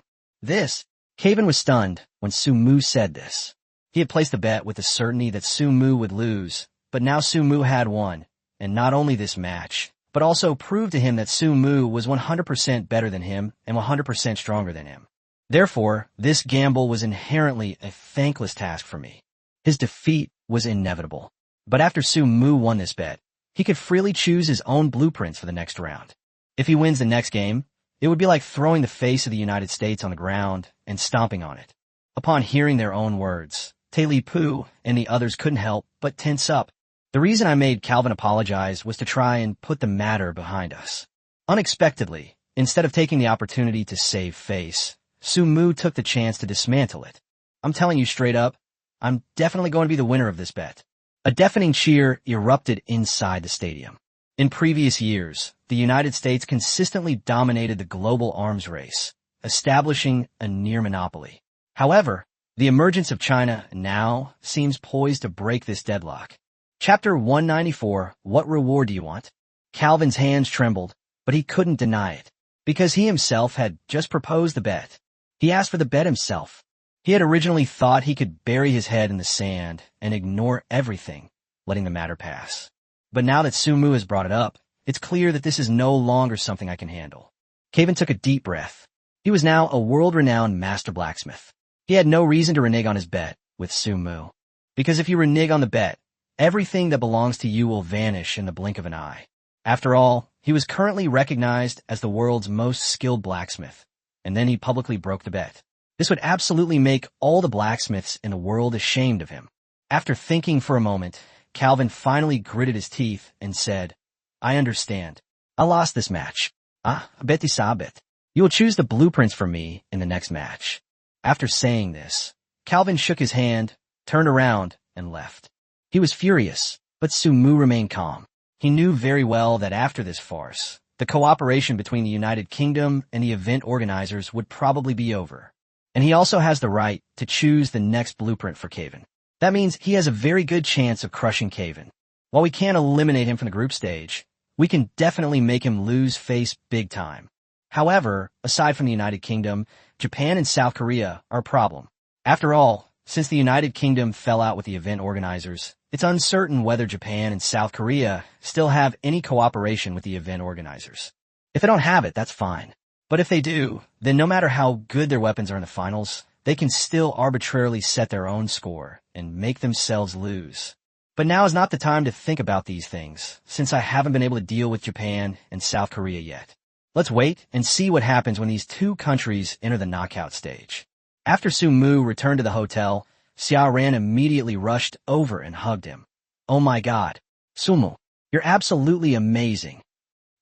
Kevin was stunned when Su Mu said this. He had placed the bet with the certainty that Su Mu would lose, but now Su Mu had won, and not only this match, but also proved to him that Su Mu was 100% better than him and 100% stronger than him. Therefore, this gamble was inherently a thankless task for me. His defeat was inevitable. But after Su Mu won this bet, he could freely choose his own blueprints for the next round. If he wins the next game, it would be like throwing the face of the United States on the ground and stomping on it. Upon hearing their own words, Te Li Pu and the others couldn't help but tense up. The reason I made Calvin apologize was to try and put the matter behind us. Unexpectedly, instead of taking the opportunity to save face, Su Mu took the chance to dismantle it. I'm telling you straight up, I'm definitely going to be the winner of this bet. A deafening cheer erupted inside the stadium. In previous years, the United States consistently dominated the global arms race, establishing a near monopoly. However, the emergence of China now seems poised to break this deadlock. Chapter 194, What Reward Do You Want? Calvin's hands trembled, but he couldn't deny it, because he himself had just proposed the bet. He asked for the bet himself. He had originally thought he could bury his head in the sand and ignore everything, letting the matter pass. But now that Sumu has brought it up, it's clear that this is no longer something I can handle. Caven took a deep breath. He was now a world-renowned master blacksmith. He had no reason to renege on his bet with Sumu, because if you renege on the bet, everything that belongs to you will vanish in the blink of an eye. After all, he was currently recognized as the world's most skilled blacksmith, and then he publicly broke the bet. This would absolutely make all the blacksmiths in the world ashamed of him. After thinking for a moment, Calvin finally gritted his teeth and said, I understand. I lost this match. Bet sabet. You will choose the blueprints for me in the next match. After saying this, Calvin shook his hand, turned around, and left. He was furious, but Sumu remained calm. He knew very well that after this farce, the cooperation between the United Kingdom and the event organizers would probably be over. And he also has the right to choose the next blueprint for Caven. That means he has a very good chance of crushing Caven. While we can't eliminate him from the group stage, we can definitely make him lose face big time. However, aside from the United Kingdom, Japan and South Korea are a problem. After all, since the United Kingdom fell out with the event organizers, it's uncertain whether Japan and South Korea still have any cooperation with the event organizers. If they don't have it, that's fine. But if they do, then no matter how good their weapons are in the finals, they can still arbitrarily set their own score and make themselves lose. But now is not the time to think about these things, since I haven't been able to deal with Japan and South Korea yet. Let's wait and see what happens when these two countries enter the knockout stage. After Sumu returned to the hotel, Xiao Ran immediately rushed over and hugged him. Oh my God. Sumu, you're absolutely amazing.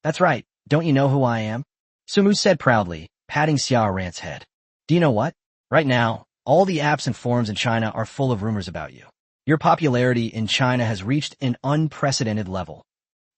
That's right. Don't you know who I am? Sumu said proudly, patting Xiao Ran's head. Do you know what? Right now, all the apps and forums in China are full of rumors about you. Your popularity in China has reached an unprecedented level.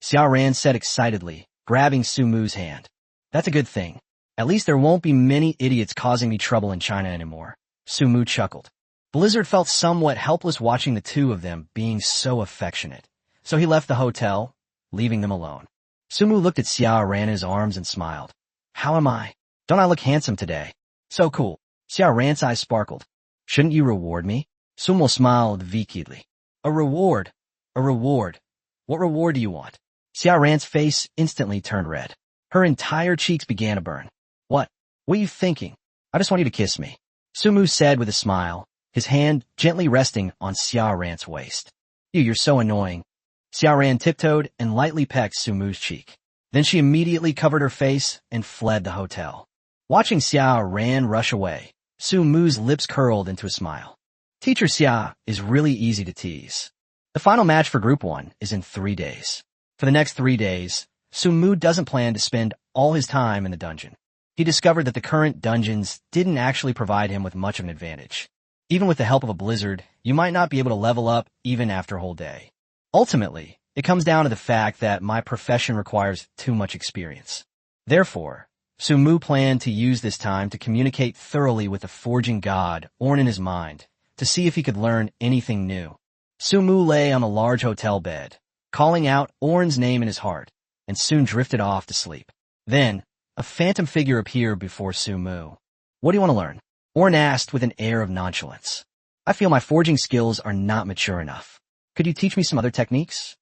Xiao Ran said excitedly, grabbing Sumu's hand. That's a good thing. At least there won't be many idiots causing me trouble in China anymore. Sumu chuckled. Blizzard felt somewhat helpless watching the two of them being so affectionate, so he left the hotel, leaving them alone. Sumu looked at Xiao Ran in his arms and smiled. How am I? Don't I look handsome today? So cool. Xiao Ran's eyes sparkled. Shouldn't you reward me? Sumu smiled vacantly. A reward? A reward? What reward do you want? Xiao Ran's face instantly turned red. Her entire cheeks began to burn. What? What are you thinking? I just want you to kiss me. Sumu said with a smile, his hand gently resting on Xiao Ran's waist. You're so annoying. Xiao Ran tiptoed and lightly pecked Sumu's cheek. Then she immediately covered her face and fled the hotel. Watching Xiao Ran rush away, Sumu's lips curled into a smile. Teacher Xia is really easy to tease. The final match for Group 1 is in 3 days. For the next 3 days, Sumu doesn't plan to spend all his time in the dungeon. He discovered that the current dungeons didn't actually provide him with much of an advantage. Even with the help of a blizzard, you might not be able to level up even after a whole day. Ultimately, it comes down to the fact that my profession requires too much experience. Therefore, Sumu planned to use this time to communicate thoroughly with the forging god, Orn, in his mind, to see if he could learn anything new. Sumu lay on a large hotel bed, calling out Orn's name in his heart, and soon drifted off to sleep. Then, a phantom figure appeared before Sumu. What do you want to learn? Orn asked with an air of nonchalance. I feel my forging skills are not mature enough. Could you teach me some other techniques?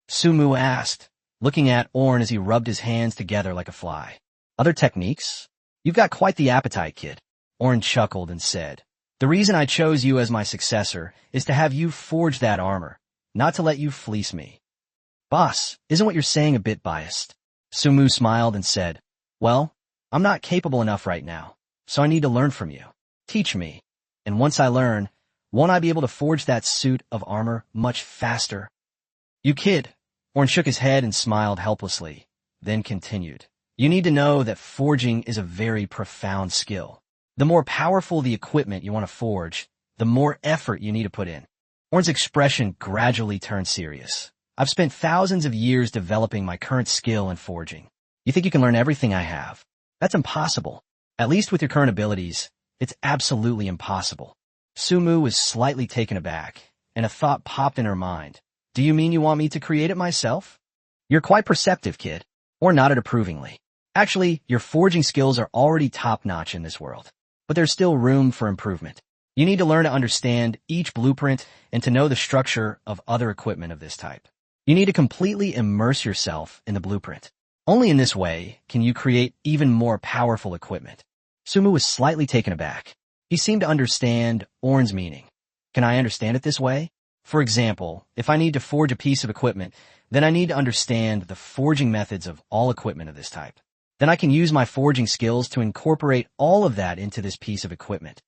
Sumu asked, looking at Orn as he rubbed his hands together like a fly. Other techniques? You've got quite the appetite, kid. Orn chuckled and said, the reason I chose you as my successor is to have you forge that armor, not to let you fleece me. Boss, isn't what you're saying a bit biased? Sumu smiled and said, well, I'm not capable enough right now, so I need to learn from you. Teach me, and once I learn, won't I be able to forge that suit of armor much faster? You kid. Orn shook his head and smiled helplessly, then continued. You need to know that forging is a very profound skill. The more powerful the equipment you want to forge, the more effort you need to put in. Orn's expression gradually turned serious. I've spent thousands of years developing my current skill in forging. You think you can learn everything I have? That's impossible. At least with your current abilities, it's absolutely impossible. Sumu was slightly taken aback, and a thought popped in her mind. Do you mean you want me to create it myself? You're quite perceptive, kid. Orn nodded approvingly. Actually, your forging skills are already top-notch in this world, but there's still room for improvement. You need to learn to understand each blueprint and to know the structure of other equipment of this type. You need to completely immerse yourself in the blueprint. Only in this way can you create even more powerful equipment. Sumu was slightly taken aback. He seemed to understand Orn's meaning. Can I understand it this way? For example, if I need to forge a piece of equipment, then I need to understand the forging methods of all equipment of this type. Then I can use my forging skills to incorporate all of that into this piece of equipment.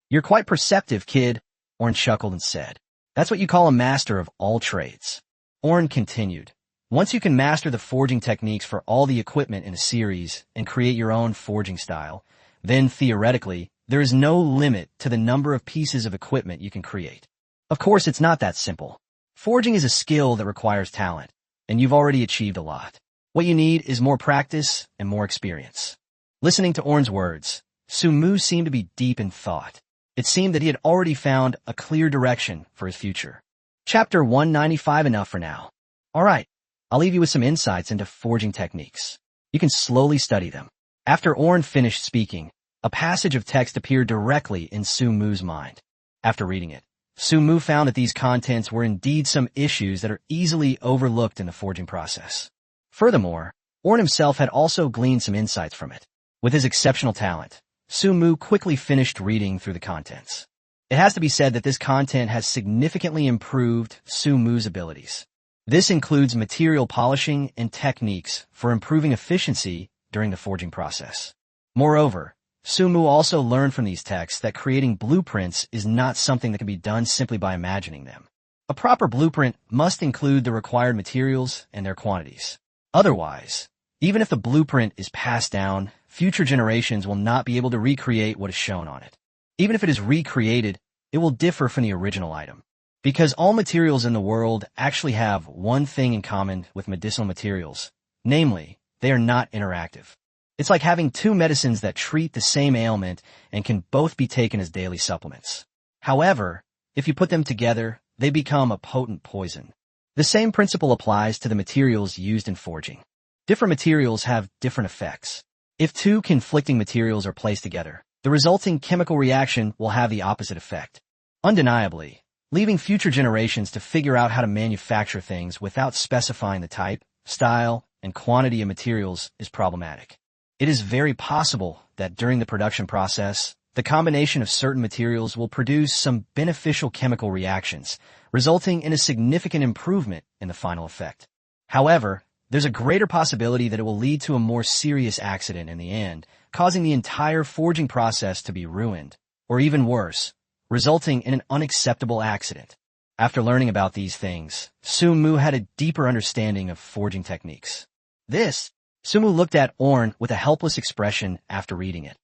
You're quite perceptive, kid, Orn chuckled and said. That's what you call a master of all trades. Orn continued. Once you can master the forging techniques for all the equipment in a series and create your own forging style, then theoretically, there is no limit to the number of pieces of equipment you can create. Of course, it's not that simple. Forging is a skill that requires talent, and you've already achieved a lot. What you need is more practice and more experience. Listening to Orn's words, Sumu seemed to be deep in thought. It seemed that he had already found a clear direction for his future. Chapter 195 enough for now. Alright, I'll leave you with some insights into forging techniques. You can slowly study them. After Orn finished speaking, a passage of text appeared directly in Sumu's mind. After reading it, Sumu found that these contents were indeed some issues that are easily overlooked in the forging process. Furthermore, Orn himself had also gleaned some insights from it. With his exceptional talent, Sumu quickly finished reading through the contents. It has to be said that this content has significantly improved Sumu's abilities. This includes material polishing and techniques for improving efficiency during the forging process. Moreover, Sumu also learned from these texts that creating blueprints is not something that can be done simply by imagining them. A proper blueprint must include the required materials and their quantities. Otherwise, even if the blueprint is passed down, future generations will not be able to recreate what is shown on it. Even if it is recreated, it will differ from the original item. Because all materials in the world actually have one thing in common with medicinal materials, namely, they are not interactive. It's like having two medicines that treat the same ailment and can both be taken as daily supplements. However, if you put them together, they become a potent poison. The same principle applies to the materials used in forging. Different materials have different effects. If two conflicting materials are placed together, the resulting chemical reaction will have the opposite effect. Undeniably, leaving future generations to figure out how to manufacture things without specifying the type, style, and quantity of materials is problematic. It is very possible that during the production process, the combination of certain materials will produce some beneficial chemical reactions, resulting in a significant improvement in the final effect. However, there's a greater possibility that it will lead to a more serious accident in the end, causing the entire forging process to be ruined, or even worse, resulting in an unacceptable accident. After learning about these things, Sumu had a deeper understanding of forging techniques. Sumu looked at Orn with a helpless expression after reading it.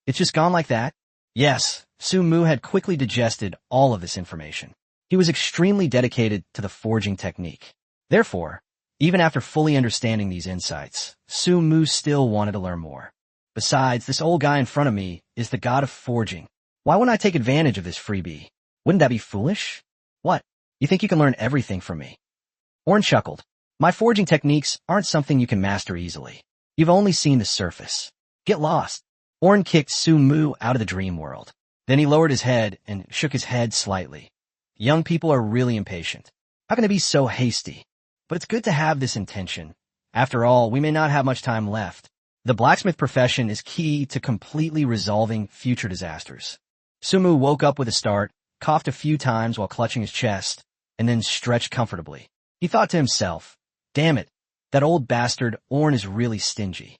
It's just gone like that? Yes, Sumu had quickly digested all of this information. He was extremely dedicated to the forging technique. Therefore, even after fully understanding these insights, Sumu still wanted to learn more. Besides, this old guy in front of me is the god of forging. Why wouldn't I take advantage of this freebie? Wouldn't that be foolish? What? You think you can learn everything from me? Orn chuckled. My forging techniques aren't something you can master easily. You've only seen the surface. Get lost. Orn kicked Sumu out of the dream world. Then he lowered his head and shook his head slightly. Young people are really impatient. How can they be so hasty? But it's good to have this intention. After all, we may not have much time left. The blacksmith profession is key to completely resolving future disasters. Sumu woke up with a start, coughed a few times while clutching his chest, and then stretched comfortably. He thought to himself, damn it, that old bastard Orn is really stingy.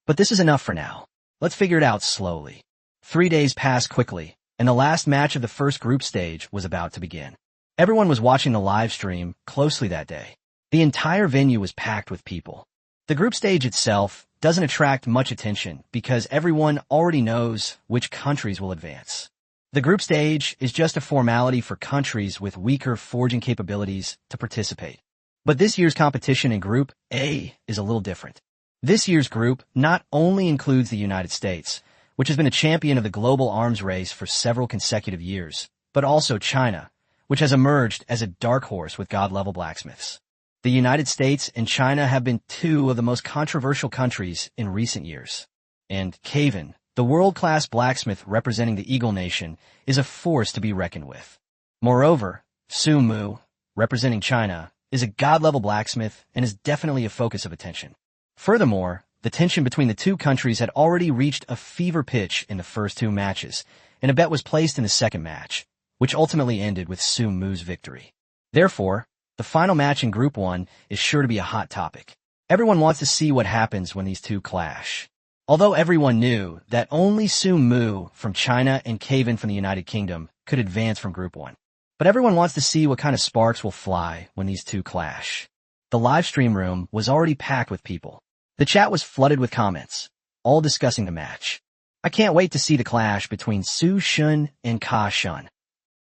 But this is enough for now. Let's figure it out slowly. 3 days passed quickly, and the last match of the first group stage was about to begin. Everyone was watching the live stream closely that day. The entire venue was packed with people. The group stage itself doesn't attract much attention because everyone already knows which countries will advance. The group stage is just a formality for countries with weaker forging capabilities to participate. But this year's competition in Group A is a little different. This year's group not only includes the United States, which has been a champion of the global arms race for several consecutive years, but also China, which has emerged as a dark horse with god-level blacksmiths. The United States and China have been two of the most controversial countries in recent years. And Caven, the world-class blacksmith representing the Eagle Nation, is a force to be reckoned with. Moreover, Su Mu, representing China, is a god-level blacksmith and is definitely a focus of attention. Furthermore, the tension between the two countries had already reached a fever pitch in the first two matches, and a bet was placed in the second match, which ultimately ended with Su Mu's victory. Therefore, the final match in Group 1 is sure to be a hot topic. Everyone wants to see what happens when these two clash. Although everyone knew that only Su Mu from China and Caven from the United Kingdom could advance from Group 1. But everyone wants to see what kind of sparks will fly when these two clash. The live stream room was already packed with people. The chat was flooded with comments, all discussing the match. I can't wait to see the clash between Su Shun and Ka Shun.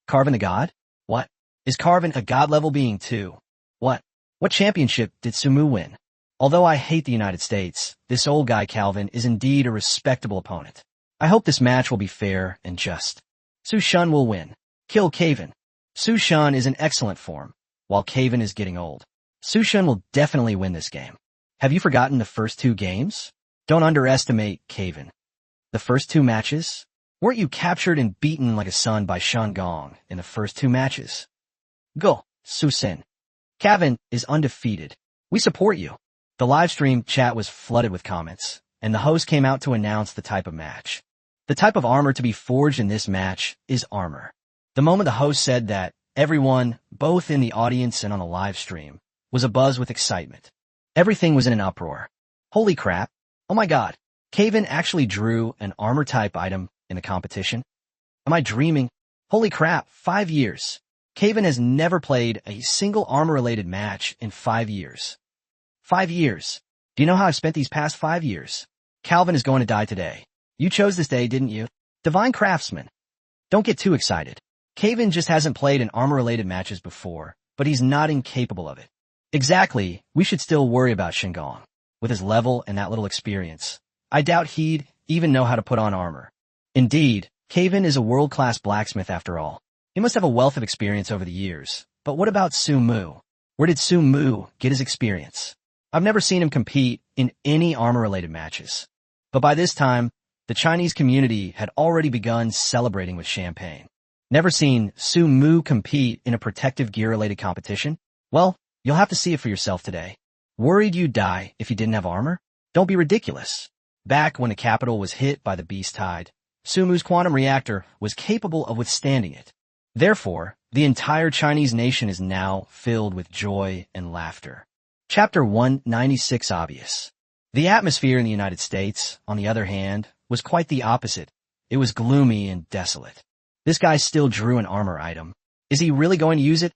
Carvin the God? What? Is Carvin a god-level being too? What? What championship did Su Mu win? Although I hate the United States, this old guy Calvin is indeed a respectable opponent. I hope this match will be fair and just. Su Shun will win. Kill Caven. Su Shun is in excellent form, while Caven is getting old. Su Shun will definitely win this game. Have you forgotten the first two games? Don't underestimate Caven. The first two matches? Weren't you captured and beaten like a son by Shan Gong in the first two matches? Go, Su Sin. Caven is undefeated. We support you. The livestream chat was flooded with comments, and the host came out to announce the type of match. The type of armor to be forged in this match is armor. The moment the host said that, everyone, both in the audience and on the live stream, was abuzz with excitement. Everything was in an uproar. Holy crap. Oh my god. Caven actually drew an armor type item in the competition? Am I dreaming? Holy crap, 5 years. Caven has never played a single armor-related match in 5 years. 5 years. Do you know how I've spent these past 5 years? Calvin is going to die today. You chose this day, didn't you? Divine Craftsman. Don't get too excited. Caven just hasn't played in armor-related matches before, but he's not incapable of it. Exactly, we should still worry about Shingong. With his level and that little experience, I doubt he'd even know how to put on armor. Indeed, Caven is a world-class blacksmith after all. He must have a wealth of experience over the years. But what about Su Mu? Where did Su Mu get his experience? I've never seen him compete in any armor-related matches. But by this time, the Chinese community had already begun celebrating with champagne. Never seen Su Mu compete in a protective gear-related competition? Well, you'll have to see it for yourself today. Worried you'd die if you didn't have armor? Don't be ridiculous. Back when the capital was hit by the beast tide, Su Mu's quantum reactor was capable of withstanding it. Therefore, the entire Chinese nation is now filled with joy and laughter. Chapter 196 Obvious. The atmosphere in the United States, on the other hand, was quite the opposite. It was gloomy and desolate. This guy still drew an armor item. Is he really going to use it?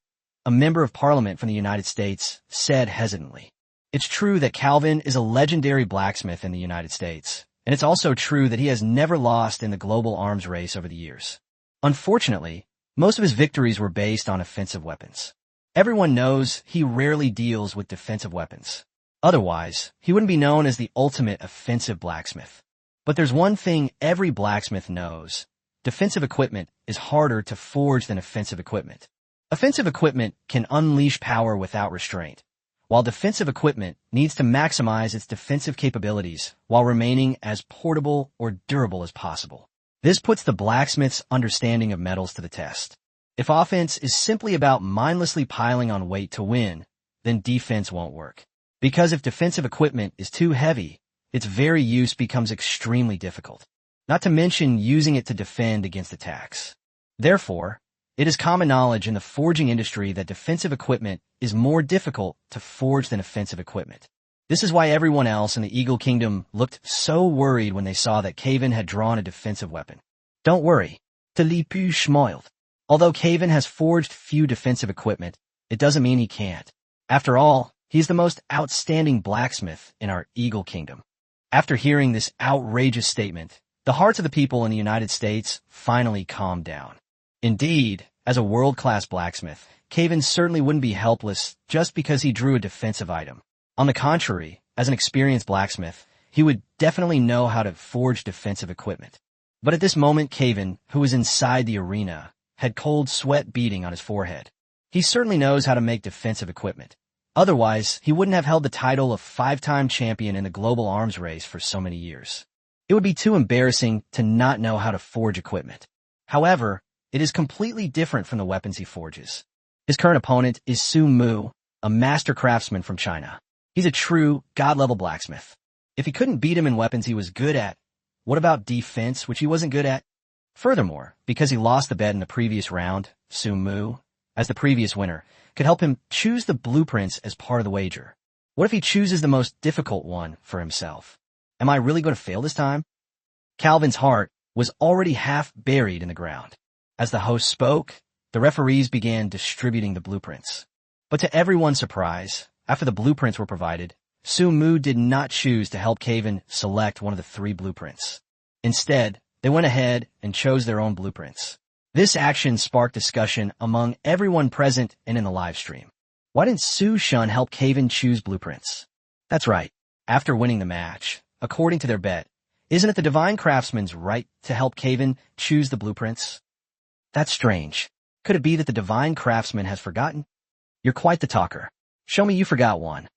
A member of parliament from the United States said hesitantly. It's true that Calvin is a legendary blacksmith in the United States, and it's also true that he has never lost in the global arms race over the years. Unfortunately, most of his victories were based on offensive weapons. Everyone knows he rarely deals with defensive weapons. Otherwise, he wouldn't be known as the ultimate offensive blacksmith. But there's one thing every blacksmith knows. Defensive equipment is harder to forge than offensive equipment. Offensive equipment can unleash power without restraint, while defensive equipment needs to maximize its defensive capabilities while remaining as portable or durable as possible. This puts the blacksmith's understanding of metals to the test. If offense is simply about mindlessly piling on weight to win, then defense won't work. Because if defensive equipment is too heavy, its very use becomes extremely difficult, not to mention using it to defend against attacks. Therefore, it is common knowledge in the forging industry that defensive equipment is more difficult to forge than offensive equipment. This is why everyone else in the Eagle Kingdom looked so worried when they saw that Caven had drawn a defensive weapon. Don't worry, Talipu smiled. Although Caven has forged few defensive equipment, it doesn't mean he can't. After all, he's the most outstanding blacksmith in our Eagle Kingdom. After hearing this outrageous statement, The hearts of the people in the United States finally calmed down. Indeed, as a world-class blacksmith, Caven certainly wouldn't be helpless just because he drew a defensive item. On the contrary, as an experienced blacksmith, he would definitely know how to forge defensive equipment. But at this moment, Caven, who was inside the arena, had cold sweat beading on his forehead. He certainly knows how to make defensive equipment. Otherwise, he wouldn't have held the title of 5-time champion in the global arms race for so many years. It would be too embarrassing to not know how to forge equipment. However, it is completely different from the weapons he forges. His current opponent is Su Mu, a master craftsman from China. He's a true god-level blacksmith. If he couldn't beat him in weapons he was good at, what about defense, which he wasn't good at? Furthermore, because he lost the bet in the previous round, Su Mu, as the previous winner, could help him choose the blueprints as part of the wager. What if he chooses the most difficult one for himself? Am I really going to fail this time? Calvin's heart was already half buried in the ground. As the host spoke, the referees began distributing the blueprints. But to everyone's surprise, after the blueprints were provided, Su Mu did not choose to help Caven select one of the 3 blueprints. Instead, they went ahead and chose their own blueprints. This action sparked discussion among everyone present and in the live stream. Why didn't Su Shun help Caven choose blueprints? That's right. After winning the match, according to their bet, isn't it the Divine Craftsman's right to help Caven choose the blueprints? That's strange. Could it be that the Divine Craftsman has forgotten? You're quite the talker. Show me you forgot one.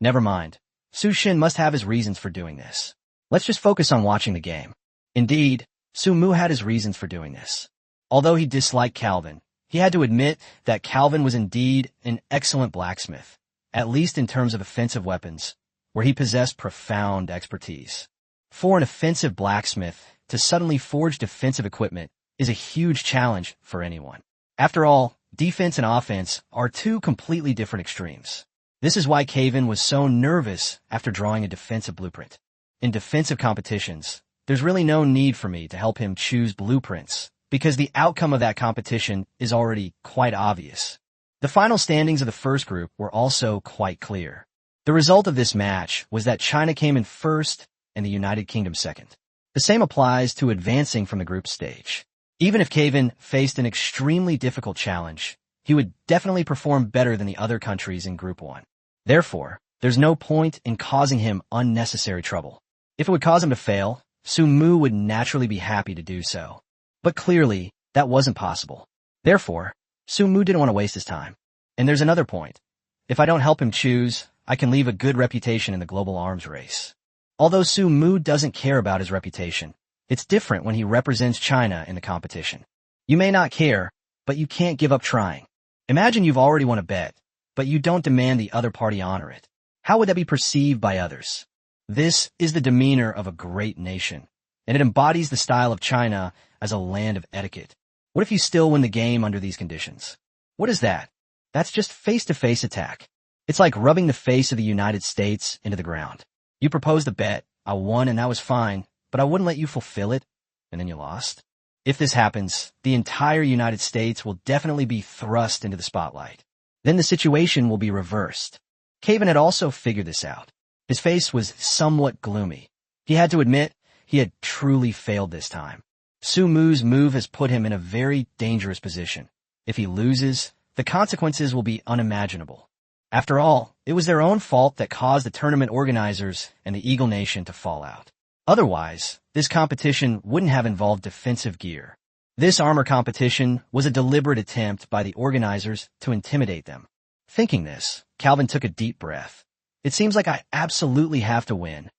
Never mind. Su Shin must have his reasons for doing this. Let's just focus on watching the game. Indeed, Su Mu had his reasons for doing this. Although he disliked Calvin, he had to admit that Calvin was indeed an excellent blacksmith, at least in terms of offensive weapons, where he possessed profound expertise. For an offensive blacksmith to suddenly forge defensive equipment is a huge challenge for anyone. After all, defense and offense are 2 completely different extremes. This is why Caven was so nervous after drawing a defensive blueprint. In defensive competitions, there's really no need for me to help him choose blueprints, because the outcome of that competition is already quite obvious. The final standings of the first group were also quite clear. The result of this match was that China came in first and the United Kingdom second. The same applies to advancing from the group stage. Even if Caven faced an extremely difficult challenge, he would definitely perform better than the other countries in Group 1. Therefore, there's no point in causing him unnecessary trouble. If it would cause him to fail, Su Mu would naturally be happy to do so. But clearly, that wasn't possible. Therefore, Su Mu didn't want to waste his time. And there's another point. If I don't help him choose, I can leave a good reputation in the global arms race. Although Su Mu doesn't care about his reputation, it's different when he represents China in the competition. You may not care, but you can't give up trying. Imagine you've already won a bet, but you don't demand the other party honor it. How would that be perceived by others? This is the demeanor of a great nation, and it embodies the style of China as a land of etiquette. What if you still win the game under these conditions? What is that? That's just face-to-face attack. It's like rubbing the face of the United States into the ground. You proposed a bet, I won and that was fine, but I wouldn't let you fulfill it, and then you lost. If this happens, the entire United States will definitely be thrust into the spotlight. Then the situation will be reversed. Caven had also figured this out. His face was somewhat gloomy. He had to admit he had truly failed this time. Su Mu's move has put him in a very dangerous position. If he loses, the consequences will be unimaginable. After all, it was their own fault that caused the tournament organizers and the Eagle Nation to fall out. Otherwise, this competition wouldn't have involved defensive gear. This armor competition was a deliberate attempt by the organizers to intimidate them. Thinking this, Calvin took a deep breath. It seems like I absolutely have to win.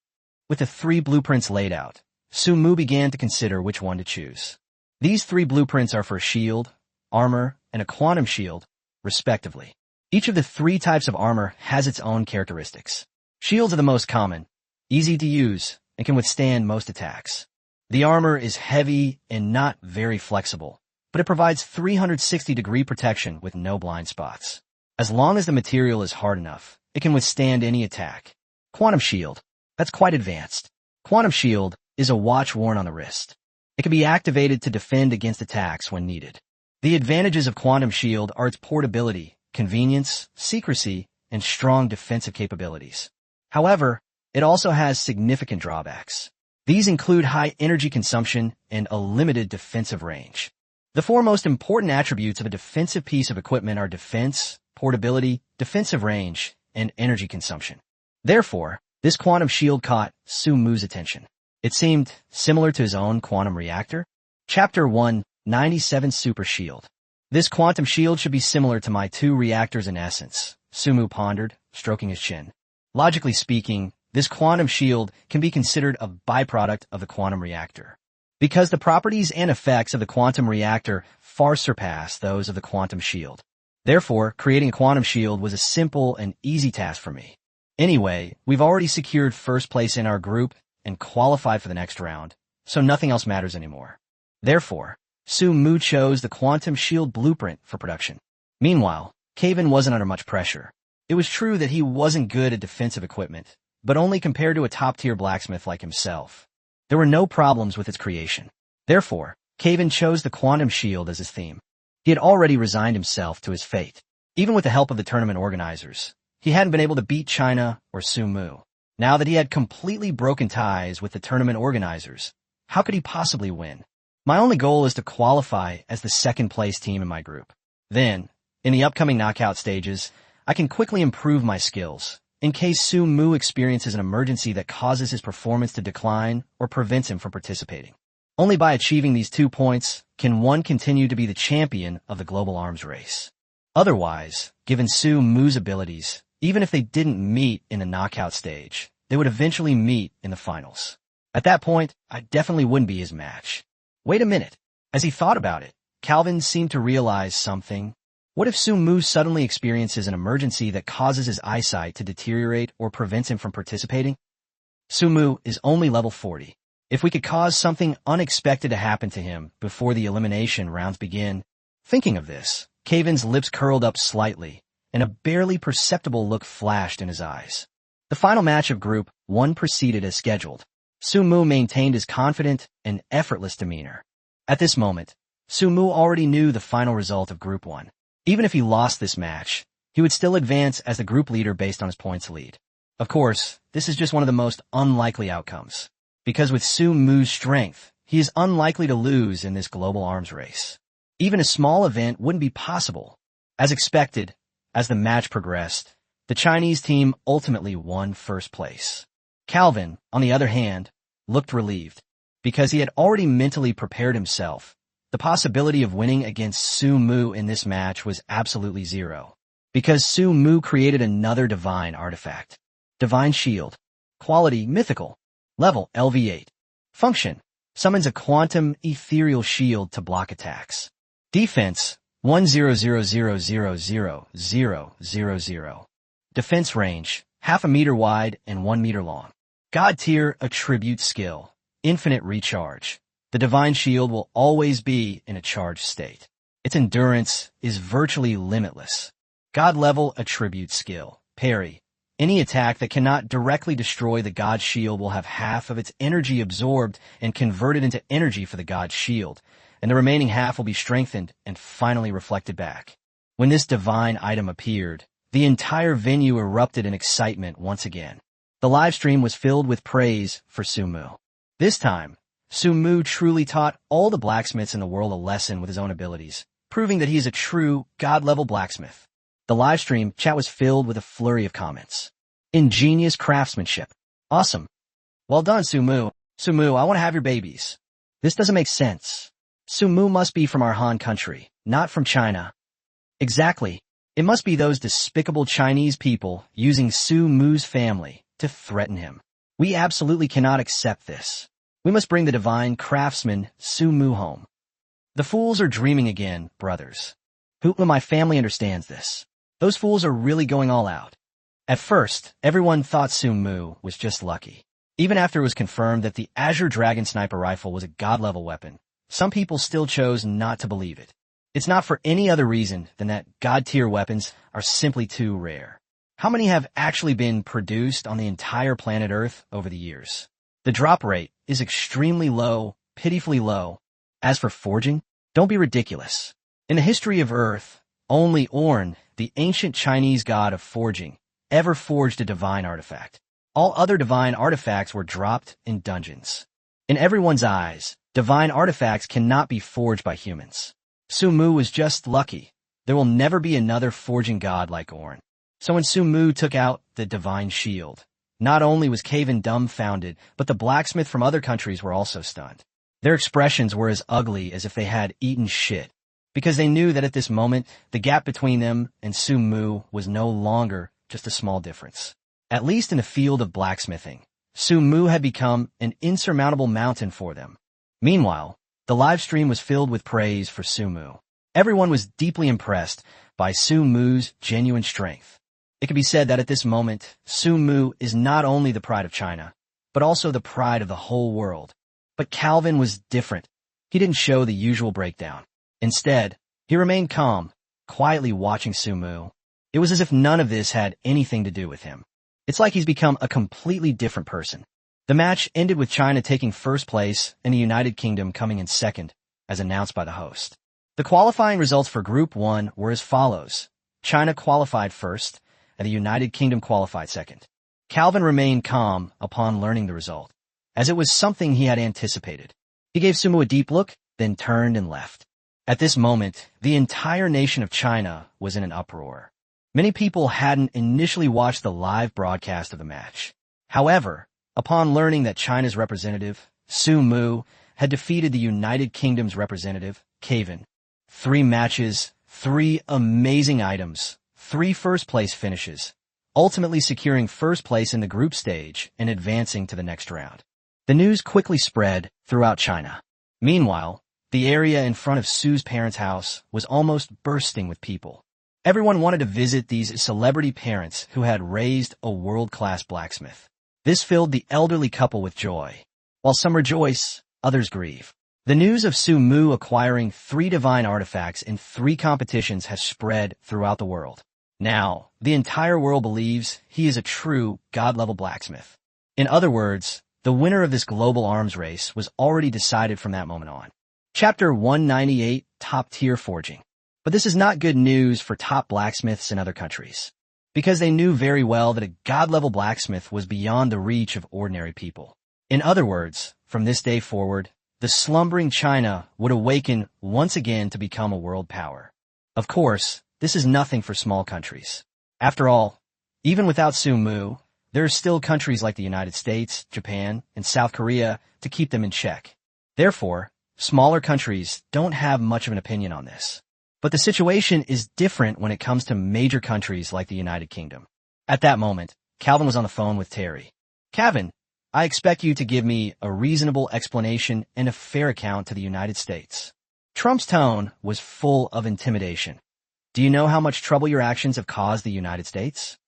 With the 3 blueprints laid out, Su Mu began to consider which one to choose. These 3 blueprints are for a shield, armor, and a quantum shield, respectively. Each of the 3 types of armor has its own characteristics. Shields are the most common, easy to use, and can withstand most attacks. The armor is heavy and not very flexible, but it provides 360-degree protection with no blind spots. As long as the material is hard enough, it can withstand any attack. Quantum shield. That's quite advanced. Quantum shield is a watch worn on the wrist. It can be activated to defend against attacks when needed. The advantages of quantum shield are its portability, convenience, secrecy, and strong defensive capabilities. However, it also has significant drawbacks. These include high energy consumption and a limited defensive range. The four most important attributes of a defensive piece of equipment are defense, portability, defensive range, and energy consumption. Therefore, this quantum shield caught Su Mu's attention. It seemed similar to his own quantum reactor. Chapter 197 Super Shield. This quantum shield should be similar to my two reactors in essence, Su Mu pondered, stroking his chin. Logically speaking, this quantum shield can be considered a byproduct of the quantum reactor, because the properties and effects of the quantum reactor far surpass those of the quantum shield. Therefore, creating a quantum shield was a simple and easy task for me. Anyway, we've already secured first place in our group and qualified for the next round, so nothing else matters anymore. Therefore, Su Mu chose the quantum shield blueprint for production. Meanwhile, Kevin wasn't under much pressure. It was true that he wasn't good at defensive equipment, but only compared to a top-tier blacksmith like himself. There were no problems with its creation. Therefore, Kevin chose the quantum shield as his theme. He had already resigned himself to his fate. Even with the help of the tournament organizers, he hadn't been able to beat China or Su Mu. Now that he had completely broken ties with the tournament organizers, how could he possibly win? My only goal is to qualify as the second-place team in my group. Then, in the upcoming knockout stages, I can quickly improve my skills, in case Su Mu experiences an emergency that causes his performance to decline or prevents him from participating. Only by achieving these 2 points can one continue to be the champion of the global arms race. Otherwise, given Su Mu's abilities, even if they didn't meet in the knockout stage, they would eventually meet in the finals. At that point, I definitely wouldn't be his match. Wait a minute. As he thought about it, Calvin seemed to realize something. What if Su Mu suddenly experiences an emergency that causes his eyesight to deteriorate or prevents him from participating? Su Mu is only level 40. If we could cause something unexpected to happen to him before the elimination rounds begin. Thinking of this, Kevin's lips curled up slightly, and a barely perceptible look flashed in his eyes. The final match of Group 1 proceeded as scheduled. Su Mu maintained his confident and effortless demeanor. At this moment, Su Mu already knew the final result of Group 1. Even if he lost this match, he would still advance as the group leader based on his points lead. Of course, this is just one of the most unlikely outcomes, because with Su Mu's strength, he is unlikely to lose in this global arms race. Even a small event wouldn't be possible. As expected, as the match progressed, the Chinese team ultimately won first place. Calvin, on the other hand, looked relieved, because he had already mentally prepared himself. The possibility of winning against Su Mu in this match was absolutely zero, because Su Mu created another divine artifact. Divine Shield. Quality Mythical. Level LV8. Function. Summons a quantum ethereal shield to block attacks. Defense 100000000. Defense range, 0.5 meter wide and 1 meter long. God tier attribute skill, infinite recharge. The Divine Shield will always be in a charged state. Its endurance is virtually limitless. God level attribute skill, parry. Any attack that cannot directly destroy the God Shield will have half of its energy absorbed and converted into energy for the God Shield, and the remaining half will be strengthened and finally reflected back. When this divine item appeared, the entire venue erupted in excitement once again. The live stream was filled with praise for Su Mu. This time, Su Mu truly taught all the blacksmiths in the world a lesson with his own abilities, proving that he is a true God-level blacksmith. The live stream chat was filled with a flurry of comments. Ingenious craftsmanship. Awesome. Well done, Su Mu. Su Mu, I want to have your babies. This doesn't make sense. Su Mu must be from our Han country, not from China. Exactly. It must be those despicable Chinese people using Su Mu's family to threaten him. We absolutely cannot accept this. We must bring the divine craftsman Su Mu home. The fools are dreaming again, brothers. Who in my family understands this? Those fools are really going all out. At first, everyone thought Su Mu was just lucky. Even after it was confirmed that the Azure Dragon sniper rifle was a god-level weapon, some people still chose not to believe it. It's not for any other reason than that god-tier weapons are simply too rare. How many have actually been produced on the entire planet Earth over the years? The drop rate is extremely low, pitifully low. As for forging, don't be ridiculous. In the history of Earth, only Orn, the ancient Chinese god of forging, ever forged a divine artifact. All other divine artifacts were dropped in dungeons. In everyone's eyes, divine artifacts cannot be forged by humans. Su Mu was just lucky. There will never be another forging god like Orn. So when Su Mu took out the divine shield, not only was Caven dumbfounded, but the blacksmith from other countries were also stunned. Their expressions were as ugly as if they had eaten shit, because they knew that at this moment, the gap between them and Su Mu was no longer just a small difference. At least in the field of blacksmithing, Su Mu had become an insurmountable mountain for them. Meanwhile, the live stream was filled with praise for Su Mu. Everyone was deeply impressed by Su Mu's genuine strength. It can be said that at this moment, Su Mu is not only the pride of China, but also the pride of the whole world. But Calvin was different. He didn't show the usual breakdown. Instead, he remained calm, quietly watching Su Mu. It was as if none of this had anything to do with him. It's like he's become a completely different person. The match ended with China taking first place and the United Kingdom coming in second, as announced by the host. The qualifying results for Group 1 were as follows. China qualified first, and the United Kingdom qualified second. Calvin remained calm upon learning the result, as it was something he had anticipated. He gave Su Mu a deep look, then turned and left. At this moment, the entire nation of China was in an uproar. Many people hadn't initially watched the live broadcast of the match. However, upon learning that China's representative, Su Mu, had defeated the United Kingdom's representative, Caven, 3 matches, 3 amazing items, 3 first-place finishes, ultimately securing first place in the group stage and advancing to the next round. The news quickly spread throughout China. Meanwhile, the area in front of Su's parents' house was almost bursting with people. Everyone wanted to visit these celebrity parents who had raised a world-class blacksmith. This filled the elderly couple with joy. While some rejoice, others grieve. The news of Su Mu acquiring 3 divine artifacts in 3 competitions has spread throughout the world. Now, the entire world believes he is a true god-level blacksmith. In other words, the winner of this global arms race was already decided from that moment on. Chapter 198, Top-Tier Forging. But this is not good news for top blacksmiths in other countries, because they knew very well that a god-level blacksmith was beyond the reach of ordinary people. In other words, from this day forward, the slumbering China would awaken once again to become a world power. Of course, this is nothing for small countries. After all, even without Su Mu, there are still countries like the United States, Japan, and South Korea to keep them in check. Therefore, smaller countries don't have much of an opinion on this. But the situation is different when it comes to major countries like the United Kingdom. At that moment, Calvin was on the phone with Terry. Calvin, I expect you to give me a reasonable explanation and a fair account to the United States. Trump's tone was full of intimidation. Do you know how much trouble your actions have caused the United States?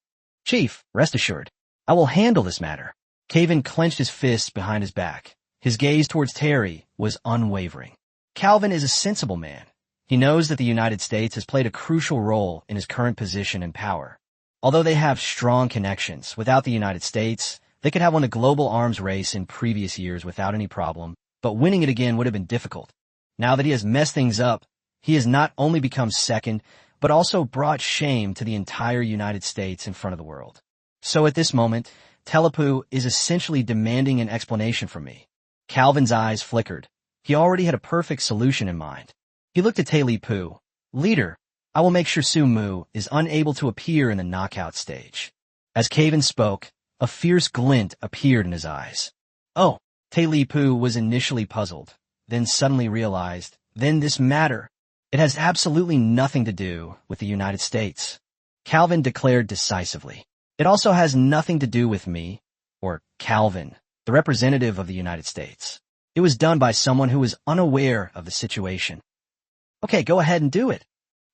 Chief, rest assured, I will handle this matter. Calvin clenched his fists behind his back. His gaze towards Terry was unwavering. Calvin is a sensible man. He knows that the United States has played a crucial role in his current position and power. Although they have strong connections, without the United States, they could have won the global arms race in previous years without any problem, but winning it again would have been difficult. Now that he has messed things up, he has not only become second, but also brought shame to the entire United States in front of the world. So at this moment, Telepu is essentially demanding an explanation from me. Calvin's eyes flickered. He already had a perfect solution in mind. He looked at Telepu. Leader, I will make sure Su Mu is unable to appear in the knockout stage. As Calvin spoke, a fierce glint appeared in his eyes. Oh, Telepu was initially puzzled, then suddenly realized, then this matter. It has absolutely nothing to do with the United States. Calvin declared decisively. It also has nothing to do with me, or Calvin, the representative of the United States. It was done by someone who was unaware of the situation. Okay, go ahead and do it.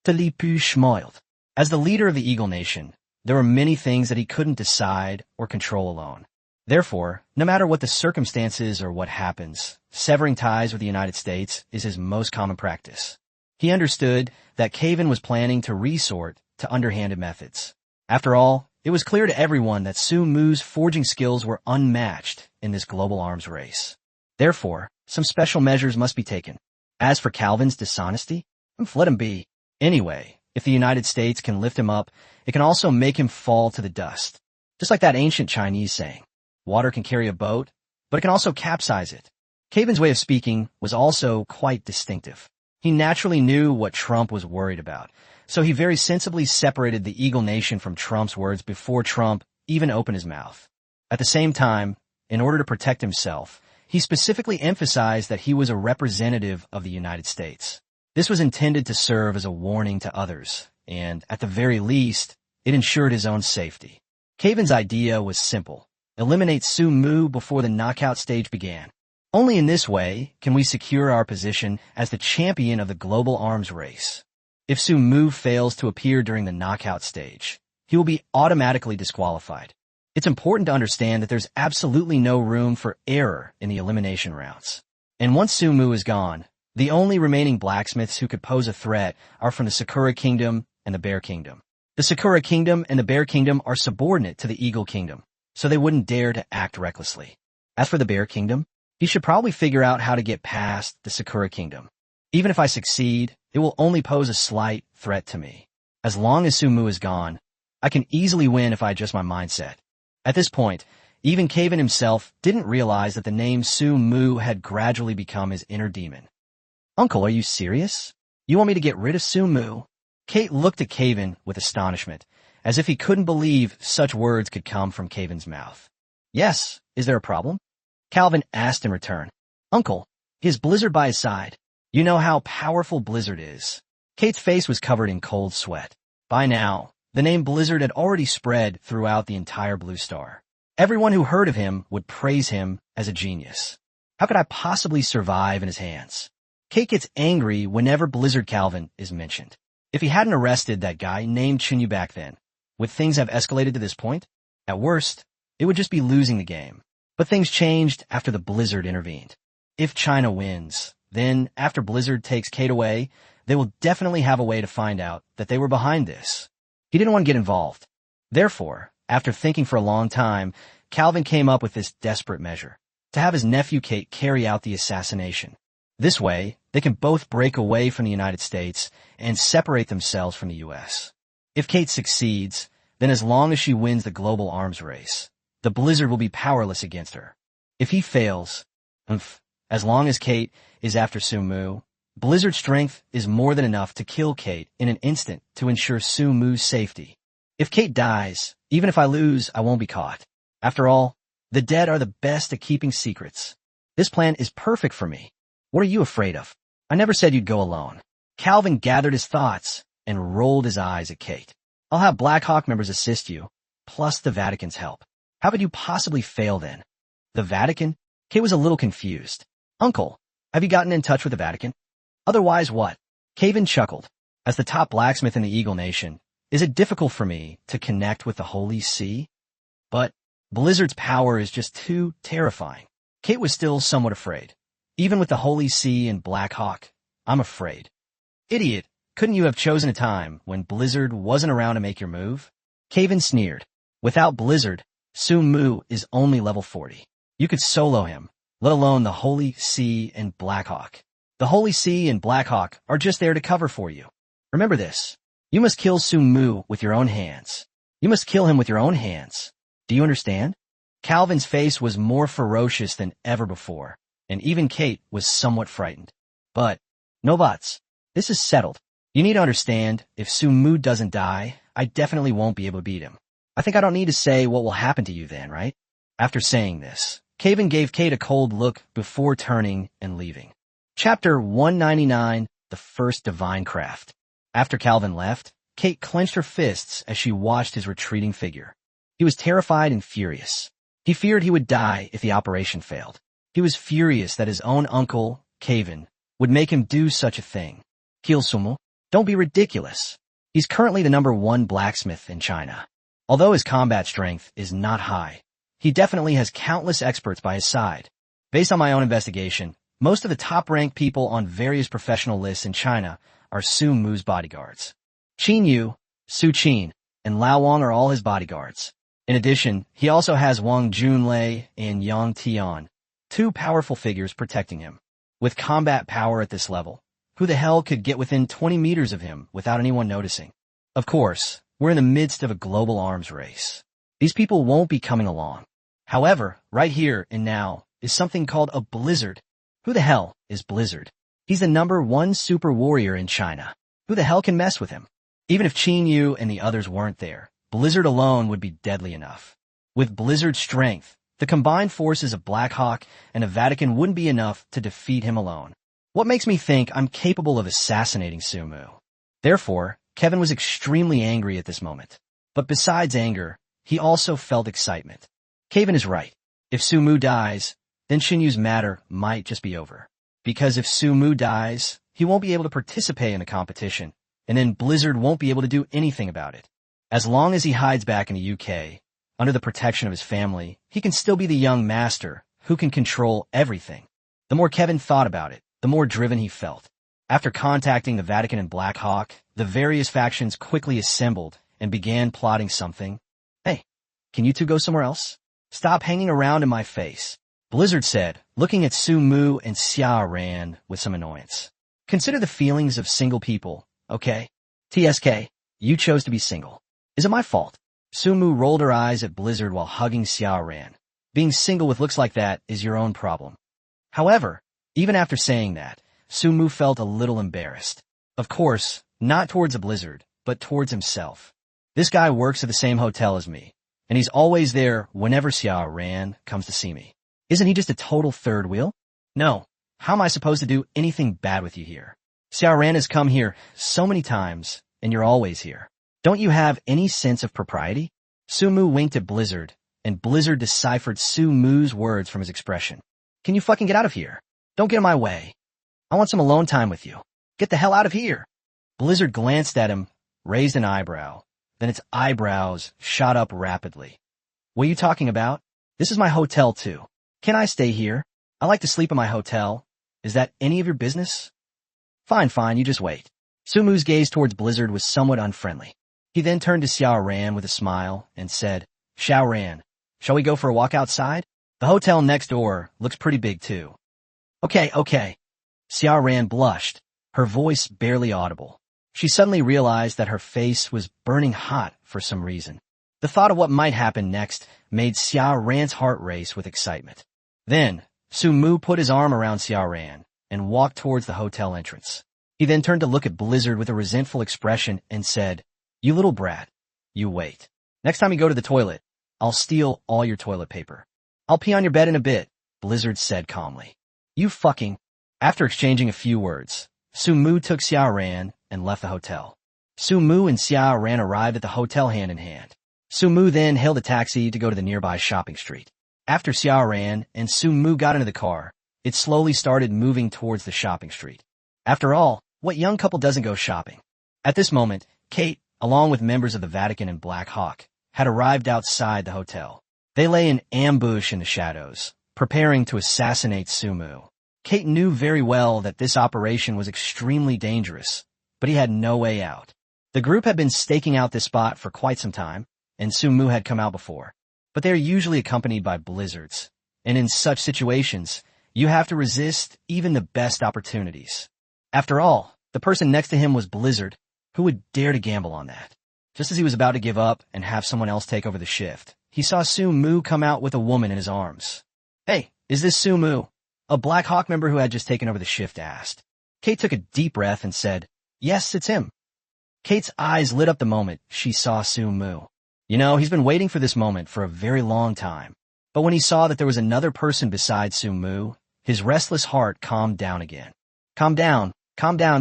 Telepu smiled. As the leader of the Eagle Nation, there were many things that he couldn't decide or control alone. Therefore, no matter what the circumstances or what happens, severing ties with the United States is his most common practice. He understood that Calvin was planning to resort to underhanded methods. After all, it was clear to everyone that Su Mu's forging skills were unmatched in this global arms race. Therefore, some special measures must be taken. As for Calvin's dishonesty, let him be. Anyway, if the United States can lift him up, it can also make him fall to the dust. Just like that ancient Chinese saying, water can carry a boat, but it can also capsize it. Caven's way of speaking was also quite distinctive. He naturally knew what Trump was worried about, so he very sensibly separated the Eagle Nation from Trump's words before Trump even opened his mouth. At the same time, in order to protect himself, he specifically emphasized that he was a representative of the United States. This was intended to serve as a warning to others, and at the very least, it ensured his own safety. Caven's idea was simple: eliminate Su Mu before the knockout stage began. Only in this way can we secure our position as the champion of the global arms race. If Su Mu fails to appear during the knockout stage, he will be automatically disqualified. It's important to understand that there's absolutely no room for error in the elimination rounds. And once Su Mu is gone, the only remaining blacksmiths who could pose a threat are from the Sakura Kingdom and the Bear Kingdom. The Sakura Kingdom and the Bear Kingdom are subordinate to the Eagle Kingdom, so they wouldn't dare to act recklessly. As for the Bear Kingdom, he should probably figure out how to get past the Sakura Kingdom. Even if I succeed, it will only pose a slight threat to me. As long as Su Mu is gone, I can easily win if I adjust my mindset. At this point, even Caven himself didn't realize that the name Su Mu had gradually become his inner demon. "Uncle, are you serious? You want me to get rid of Su Mu?" Kate looked at Caven with astonishment, as if he couldn't believe such words could come from Caven's mouth. "Yes, is there a problem?" Calvin asked in return. "Uncle, he has Blizzard by his side. You know how powerful Blizzard is." Kate's face was covered in cold sweat. By now, the name Blizzard had already spread throughout the entire Blue Star. Everyone who heard of him would praise him as a genius. How could I possibly survive in his hands? Kate gets angry whenever Blizzard Calvin is mentioned. If he hadn't arrested that guy named Chinyu back then, would things have escalated to this point? At worst, it would just be losing the game. But things changed after the Blizzard intervened. If China wins, then after Blizzard takes Kate away, they will definitely have a way to find out that they were behind this. He didn't want to get involved. Therefore, after thinking for a long time, Calvin came up with this desperate measure: to have his nephew Kate carry out the assassination. This way, they can both break away from the United States and separate themselves from the U.S. If Kate succeeds, then as long as she wins the global arms race, the Blizzard will be powerless against her. If he fails, as long as Kate is after Su Mu, Blizzard's strength is more than enough to kill Kate in an instant to ensure Su Mu's safety. If Kate dies, even if I lose, I won't be caught. After all, the dead are the best at keeping secrets. This plan is perfect for me. What are you afraid of? I never said you'd go alone. Calvin gathered his thoughts and rolled his eyes at Kate. I'll have Black Hawk members assist you, plus the Vatican's help. How could you possibly fail then? The Vatican? Kate was a little confused. Uncle, have you gotten in touch with the Vatican? Otherwise what? Caven chuckled. As the top blacksmith in the Eagle Nation, is it difficult for me to connect with the Holy See? But Blizzard's power is just too terrifying. Kate was still somewhat afraid. Even with the Holy See and Black Hawk, I'm afraid. Idiot, couldn't you have chosen a time when Blizzard wasn't around to make your move? Caven sneered. Without Blizzard, Su Mu is only level 40. You could solo him, let alone the Holy See and Black Hawk. The Holy See and Black Hawk are just there to cover for you. Remember this. You must kill Su Mu with your own hands. You must kill him with your own hands. Do you understand? Calvin's face was more ferocious than ever before, and even Kate was somewhat frightened. But, no buts. This is settled. You need to understand, if Su Mu doesn't die, I definitely won't be able to beat him. I think I don't need to say what will happen to you then, right? After saying this, Caven gave Kate a cold look before turning and leaving. Chapter 199, The First Divine Craft. After Calvin left, Kate clenched her fists as she watched his retreating figure. He was terrified and furious. He feared he would die if the operation failed. He was furious that his own uncle, Caven, would make him do such a thing. Kill Su Mu? Don't be ridiculous. He's currently the #1 blacksmith in China. Although his combat strength is not high, he definitely has countless experts by his side. Based on my own investigation, most of the top-ranked people on various professional lists in China are Su Mu's bodyguards. Qin Yu, Su Qin, and Lao Wang are all his bodyguards. In addition, he also has Wang Junlei and Yang Tian, two powerful figures protecting him. With combat power at this level, who the hell could get within 20 meters of him without anyone noticing? Of course, we're in the midst of a global arms race. These people won't be coming along. However, right here and now is something called a blizzard. Who the hell is Blizzard? He's the #1 super warrior in China. Who the hell can mess with him? Even if Qin Yu and the others weren't there, Blizzard alone would be deadly enough. With Blizzard's strength, the combined forces of Black Hawk and the Vatican wouldn't be enough to defeat him alone. What makes me think I'm capable of assassinating Su Mu? Therefore, Kevin was extremely angry at this moment. But besides anger, he also felt excitement. Kevin is right. If Su Mu dies, then Qin Yu's matter might just be over. Because if Su Mu dies, he won't be able to participate in the competition, and then Blizzard won't be able to do anything about it. As long as he hides back in the UK, under the protection of his family, he can still be the young master who can control everything. The more Kevin thought about it, the more driven he felt. After contacting the Vatican and Black Hawk, the various factions quickly assembled and began plotting something. Hey, can you two go somewhere else? Stop hanging around in my face, Blizzard said, looking at Su Mu and Xia Ran with some annoyance. Consider the feelings of single people, okay? TSK, you chose to be single. Is it my fault? Su Mu rolled her eyes at Blizzard while hugging Xia Ran. Being single with looks like that is your own problem. However, even after saying that, Su Mu felt a little embarrassed. Of course, not towards a Blizzard, but towards himself. This guy works at the same hotel as me, and he's always there whenever Xia Ran comes to see me. Isn't he just a total third wheel? No. How am I supposed to do anything bad with you here? Xia Ran has come here so many times, and you're always here. Don't you have any sense of propriety? Su Mu winked at Blizzard, and Blizzard deciphered Su Mu's words from his expression. Can you fucking get out of here? Don't get in my way. I want some alone time with you. Get the hell out of here. Blizzard glanced at him, raised an eyebrow. Then its eyebrows shot up rapidly. What are you talking about? This is my hotel too. Can I stay here? I like to sleep in my hotel. Is that any of your business? Fine, you just wait. Su Mu's gaze towards Blizzard was somewhat unfriendly. He then turned to Xiao Ran with a smile and said, Xiao Ran, shall we go for a walk outside? The hotel next door looks pretty big too. Okay. Xiao Ran blushed, her voice barely audible. She suddenly realized that her face was burning hot for some reason. The thought of what might happen next made Xiao Ran's heart race with excitement. Then, Su Mu put his arm around Xiao Ran and walked towards the hotel entrance. He then turned to look at Blizzard with a resentful expression and said, You little brat, you wait. Next time you go to the toilet, I'll steal all your toilet paper. I'll pee on your bed in a bit, Blizzard said calmly. You fucking... After exchanging a few words, Su Mu took Xiao Ran and left the hotel. Su Mu and Xiao Ran arrived at the hotel hand in hand. Su Mu then hailed a taxi to go to the nearby shopping street. After Xiao Ran and Su Mu got into the car, it slowly started moving towards the shopping street. After all, what young couple doesn't go shopping? At this moment, Kate, along with members of the Vatican and Black Hawk, had arrived outside the hotel. They lay in ambush in the shadows, preparing to assassinate Su Mu. Kate knew very well that this operation was extremely dangerous, but he had no way out. The group had been staking out this spot for quite some time, and Su Mu had come out before. But they are usually accompanied by blizzards, and in such situations, you have to resist even the best opportunities. After all, the person next to him was Blizzard. Who would dare to gamble on that? Just as he was about to give up and have someone else take over the shift, he saw Su Mu come out with a woman in his arms. Hey, is this Su Mu? A Black Hawk member who had just taken over the shift asked. Kate took a deep breath and said, Yes, it's him. Kate's eyes lit up the moment she saw Su Mu. You know, he's been waiting for this moment for a very long time. But when he saw that there was another person besides Su Mu, his restless heart calmed down again. Calm down,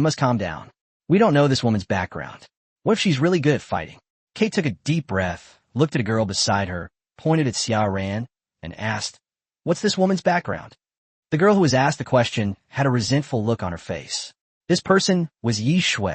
must calm down. We don't know this woman's background. What if she's really good at fighting? Kate took a deep breath, looked at a girl beside her, pointed at Xiao Ran, and asked, What's this woman's background? The girl who was asked the question had a resentful look on her face. This person was Yi Shui.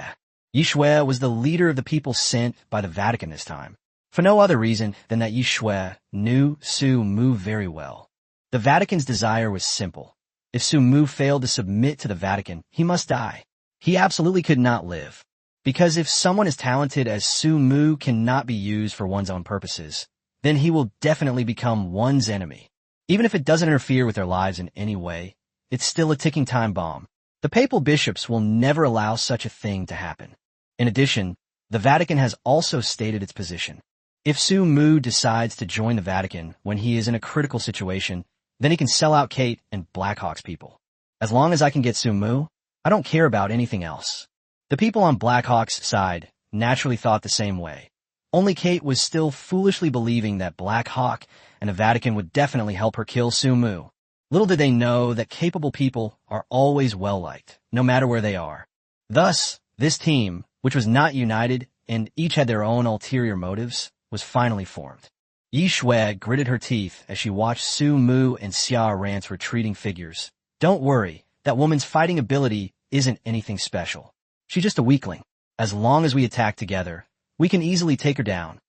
Yi Shui was the leader of the people sent by the Vatican this time, for no other reason than that Yi Shui knew Su Mu very well. The Vatican's desire was simple. If Su Mu failed to submit to the Vatican, he must die. He absolutely could not live. Because if someone as talented as Su Mu cannot be used for one's own purposes, then he will definitely become one's enemy. Even if it doesn't interfere with their lives in any way, it's still a ticking time bomb. The papal bishops will never allow such a thing to happen. In addition, the Vatican has also stated its position. If Su Mu decides to join the Vatican when he is in a critical situation, then he can sell out Kate and Black Hawk's people. As long as I can get Sumu, I don't care about anything else. The people on Blackhawk's side naturally thought the same way. Only Kate was still foolishly believing that Black Hawk and the Vatican would definitely help her kill Sumu. Little did they know that capable people are always well-liked, no matter where they are. Thus, this team, which was not united and each had their own ulterior motives, was finally formed. Yi Shui gritted her teeth as she watched Su Mu and Xia Ran's retreating figures. Don't worry, that woman's fighting ability isn't anything special. She's just a weakling. As long as we attack together, we can easily take her down.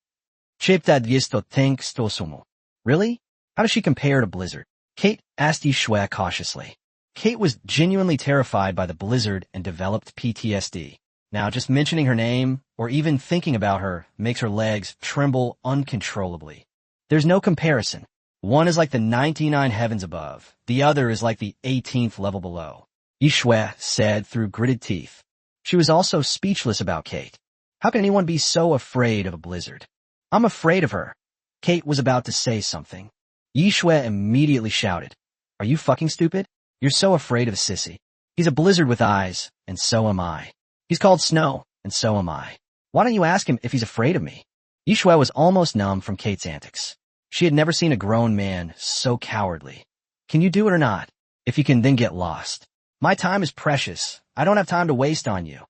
Really? How does she compare to Blizzard? Kate asked Yi Shui cautiously. Kate was genuinely terrified by the Blizzard and developed PTSD. Now, just mentioning her name, or even thinking about her, makes her legs tremble uncontrollably. There's no comparison. One is like the 99 heavens above. The other is like the 18th level below. Yi Shui said through gritted teeth. She was also speechless about Kate. How can anyone be so afraid of a Blizzard? I'm afraid of her. Kate was about to say something. Yi Shui immediately shouted. Are you fucking stupid? You're so afraid of Sissy. He's a Blizzard with eyes, and so am I. He's called Snow, and so am I. Why don't you ask him if he's afraid of me? Yi Shui was almost numb from Kate's antics. She had never seen a grown man so cowardly. Can you do it or not? If you can, then get lost. My time is precious. I don't have time to waste on you.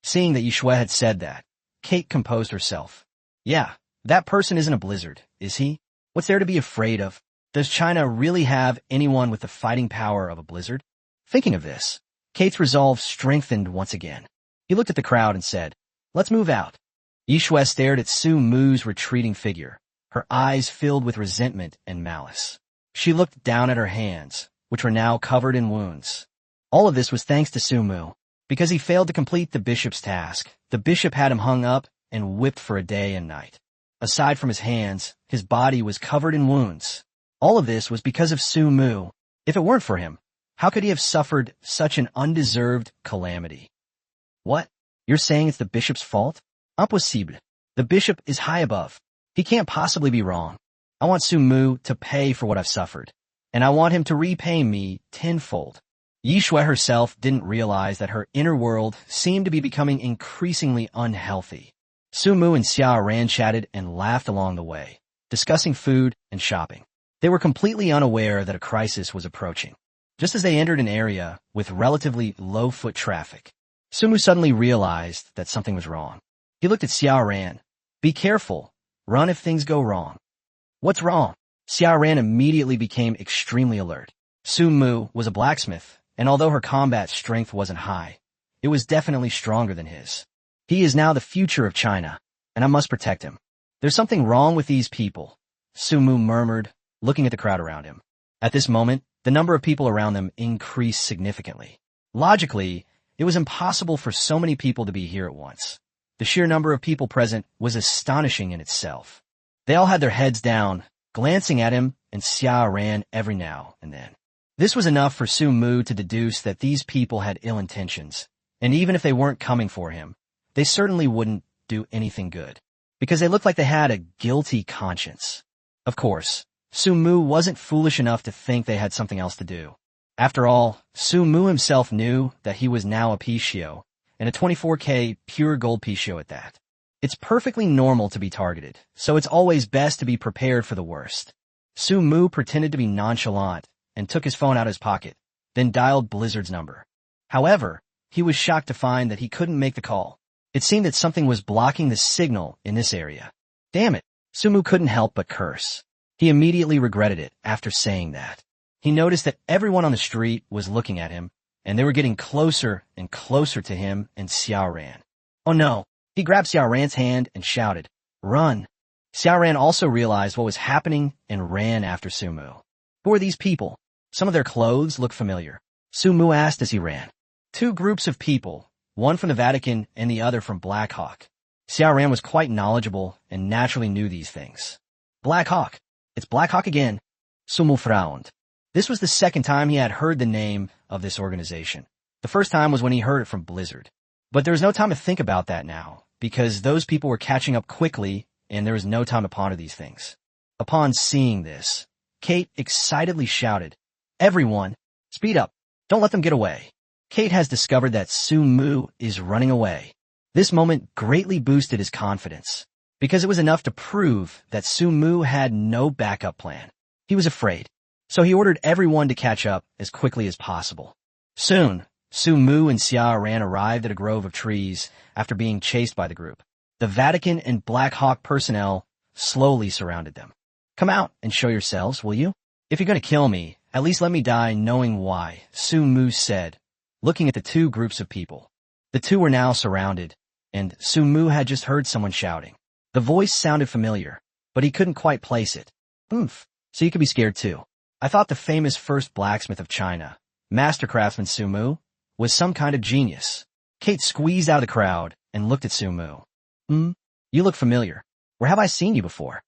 Seeing that Yi Shui had said that, Kate composed herself. Yeah, that person isn't a Blizzard, is he? What's there to be afraid of? Does China really have anyone with the fighting power of a Blizzard? Thinking of this, Kate's resolve strengthened once again. He looked at the crowd and said, let's move out. Yi Shui stared at Su Mu's retreating figure, her eyes filled with resentment and malice. She looked down at her hands, which were now covered in wounds. All of this was thanks to Su Mu. Because he failed to complete the bishop's task, the bishop had him hung up and whipped for a day and night. Aside from his hands, his body was covered in wounds. All of this was because of Su Mu. If it weren't for him, how could he have suffered such an undeserved calamity? What? You're saying it's the bishop's fault? Impossible. The bishop is high above. He can't possibly be wrong. I want Su Mu to pay for what I've suffered, and I want him to repay me tenfold. Yi Shui herself didn't realize that her inner world seemed to be becoming increasingly unhealthy. Su Mu and Xia Ran chatted and laughed along the way, discussing food and shopping. They were completely unaware that a crisis was approaching. Just as they entered an area with relatively low foot traffic, Su Mu suddenly realized that something was wrong. He looked at Xia Ran. Be careful. Run if things go wrong. What's wrong? Xia Ran immediately became extremely alert. Su Mu was a blacksmith, and although her combat strength wasn't high, it was definitely stronger than his. He is now the future of China, and I must protect him. There's something wrong with these people, Su Mu murmured, looking at the crowd around him. At this moment, the number of people around them increased significantly. Logically, it was impossible for so many people to be here at once. The sheer number of people present was astonishing in itself. They all had their heads down, glancing at him and Xia Ran every now and then. This was enough for Su Mu to deduce that these people had ill intentions, and even if they weren't coming for him, they certainly wouldn't do anything good, because they looked like they had a guilty conscience. Of course, Su Mu wasn't foolish enough to think they had something else to do. After all, Su Mu himself knew that he was now a Pishio, and a 24K pure gold Pishio at that. It's perfectly normal to be targeted, so it's always best to be prepared for the worst. Su Mu pretended to be nonchalant and took his phone out of his pocket, then dialed Blizzard's number. However, he was shocked to find that he couldn't make the call. It seemed that something was blocking the signal in this area. Damn it, Su Mu couldn't help but curse. He immediately regretted it after saying that. He noticed that everyone on the street was looking at him, and they were getting closer and closer to him and Xia Ran. Oh no! He grabbed Xia Ran's hand and shouted, "Run!" Xia Ran also realized what was happening and ran after Su Mu. Who are these people? Some of their clothes look familiar. Su Mu asked as he ran. Two groups of people, one from the Vatican and the other from Black Hawk. Xia Ran was quite knowledgeable and naturally knew these things. Black Hawk. It's Black Hawk again. Su Mu frowned. This was the second time he had heard the name of this organization. The first time was when he heard it from Blizzard. But there was no time to think about that now, because those people were catching up quickly and there was no time to ponder these things. Upon seeing this, Kate excitedly shouted, "Everyone, speed up! Don't let them get away. Kate has discovered that Su Mu is running away. This moment greatly boosted his confidence, because it was enough to prove that Su Mu had no backup plan. He was afraid, so he ordered everyone to catch up as quickly as possible. Soon, Su Mu and Xia Ran arrived at a grove of trees after being chased by the group. The Vatican and Black Hawk personnel slowly surrounded them. Come out and show yourselves, will you? If you're going to kill me, at least let me die knowing why, Su Mu said, looking at the two groups of people. The two were now surrounded, and Su Mu had just heard someone shouting. The voice sounded familiar, but he couldn't quite place it. Oomph, so you could be scared too. I thought the famous first blacksmith of China, master craftsman Su Mu, was some kind of genius. Kate squeezed out of the crowd and looked at Su Mu. You look familiar. Where have I seen you before?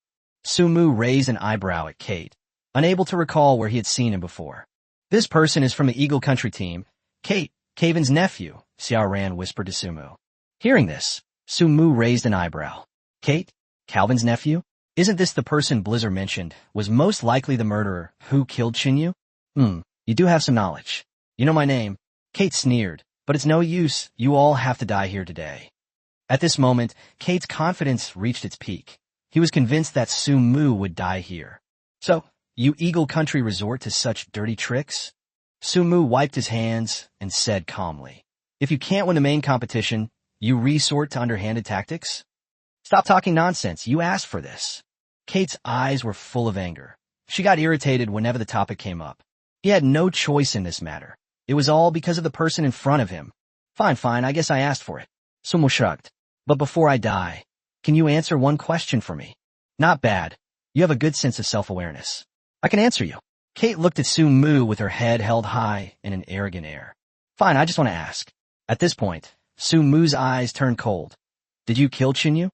Su Mu raised an eyebrow at Kate, unable to recall where he had seen him before. This person is from the Eagle Country team. Kate, Caven's nephew, Xiao Ran whispered to Su Mu. Hearing this, Su Mu raised an eyebrow. Kate, Calvin's nephew? Isn't this the person Blizzard mentioned was most likely the murderer who killed Xinyu? You do have some knowledge. You know my name. Kate sneered, but it's no use. You all have to die here today. At this moment, Kate's confidence reached its peak. He was convinced that Su Mu would die here. So, you Eagle Country resort to such dirty tricks? Su Mu wiped his hands and said calmly, if you can't win the main competition, you resort to underhanded tactics? Stop talking nonsense. You asked for this. Kate's eyes were full of anger. She got irritated whenever the topic came up. He had no choice in this matter. It was all because of the person in front of him. Fine, I guess I asked for it. Su Mu shrugged. But before I die, can you answer one question for me? Not bad. You have a good sense of self-awareness. I can answer you. Kate looked at Su Mu with her head held high in an arrogant air. Fine, I just want to ask. At this point, Su Mu's eyes turned cold. Did you kill Xinyu?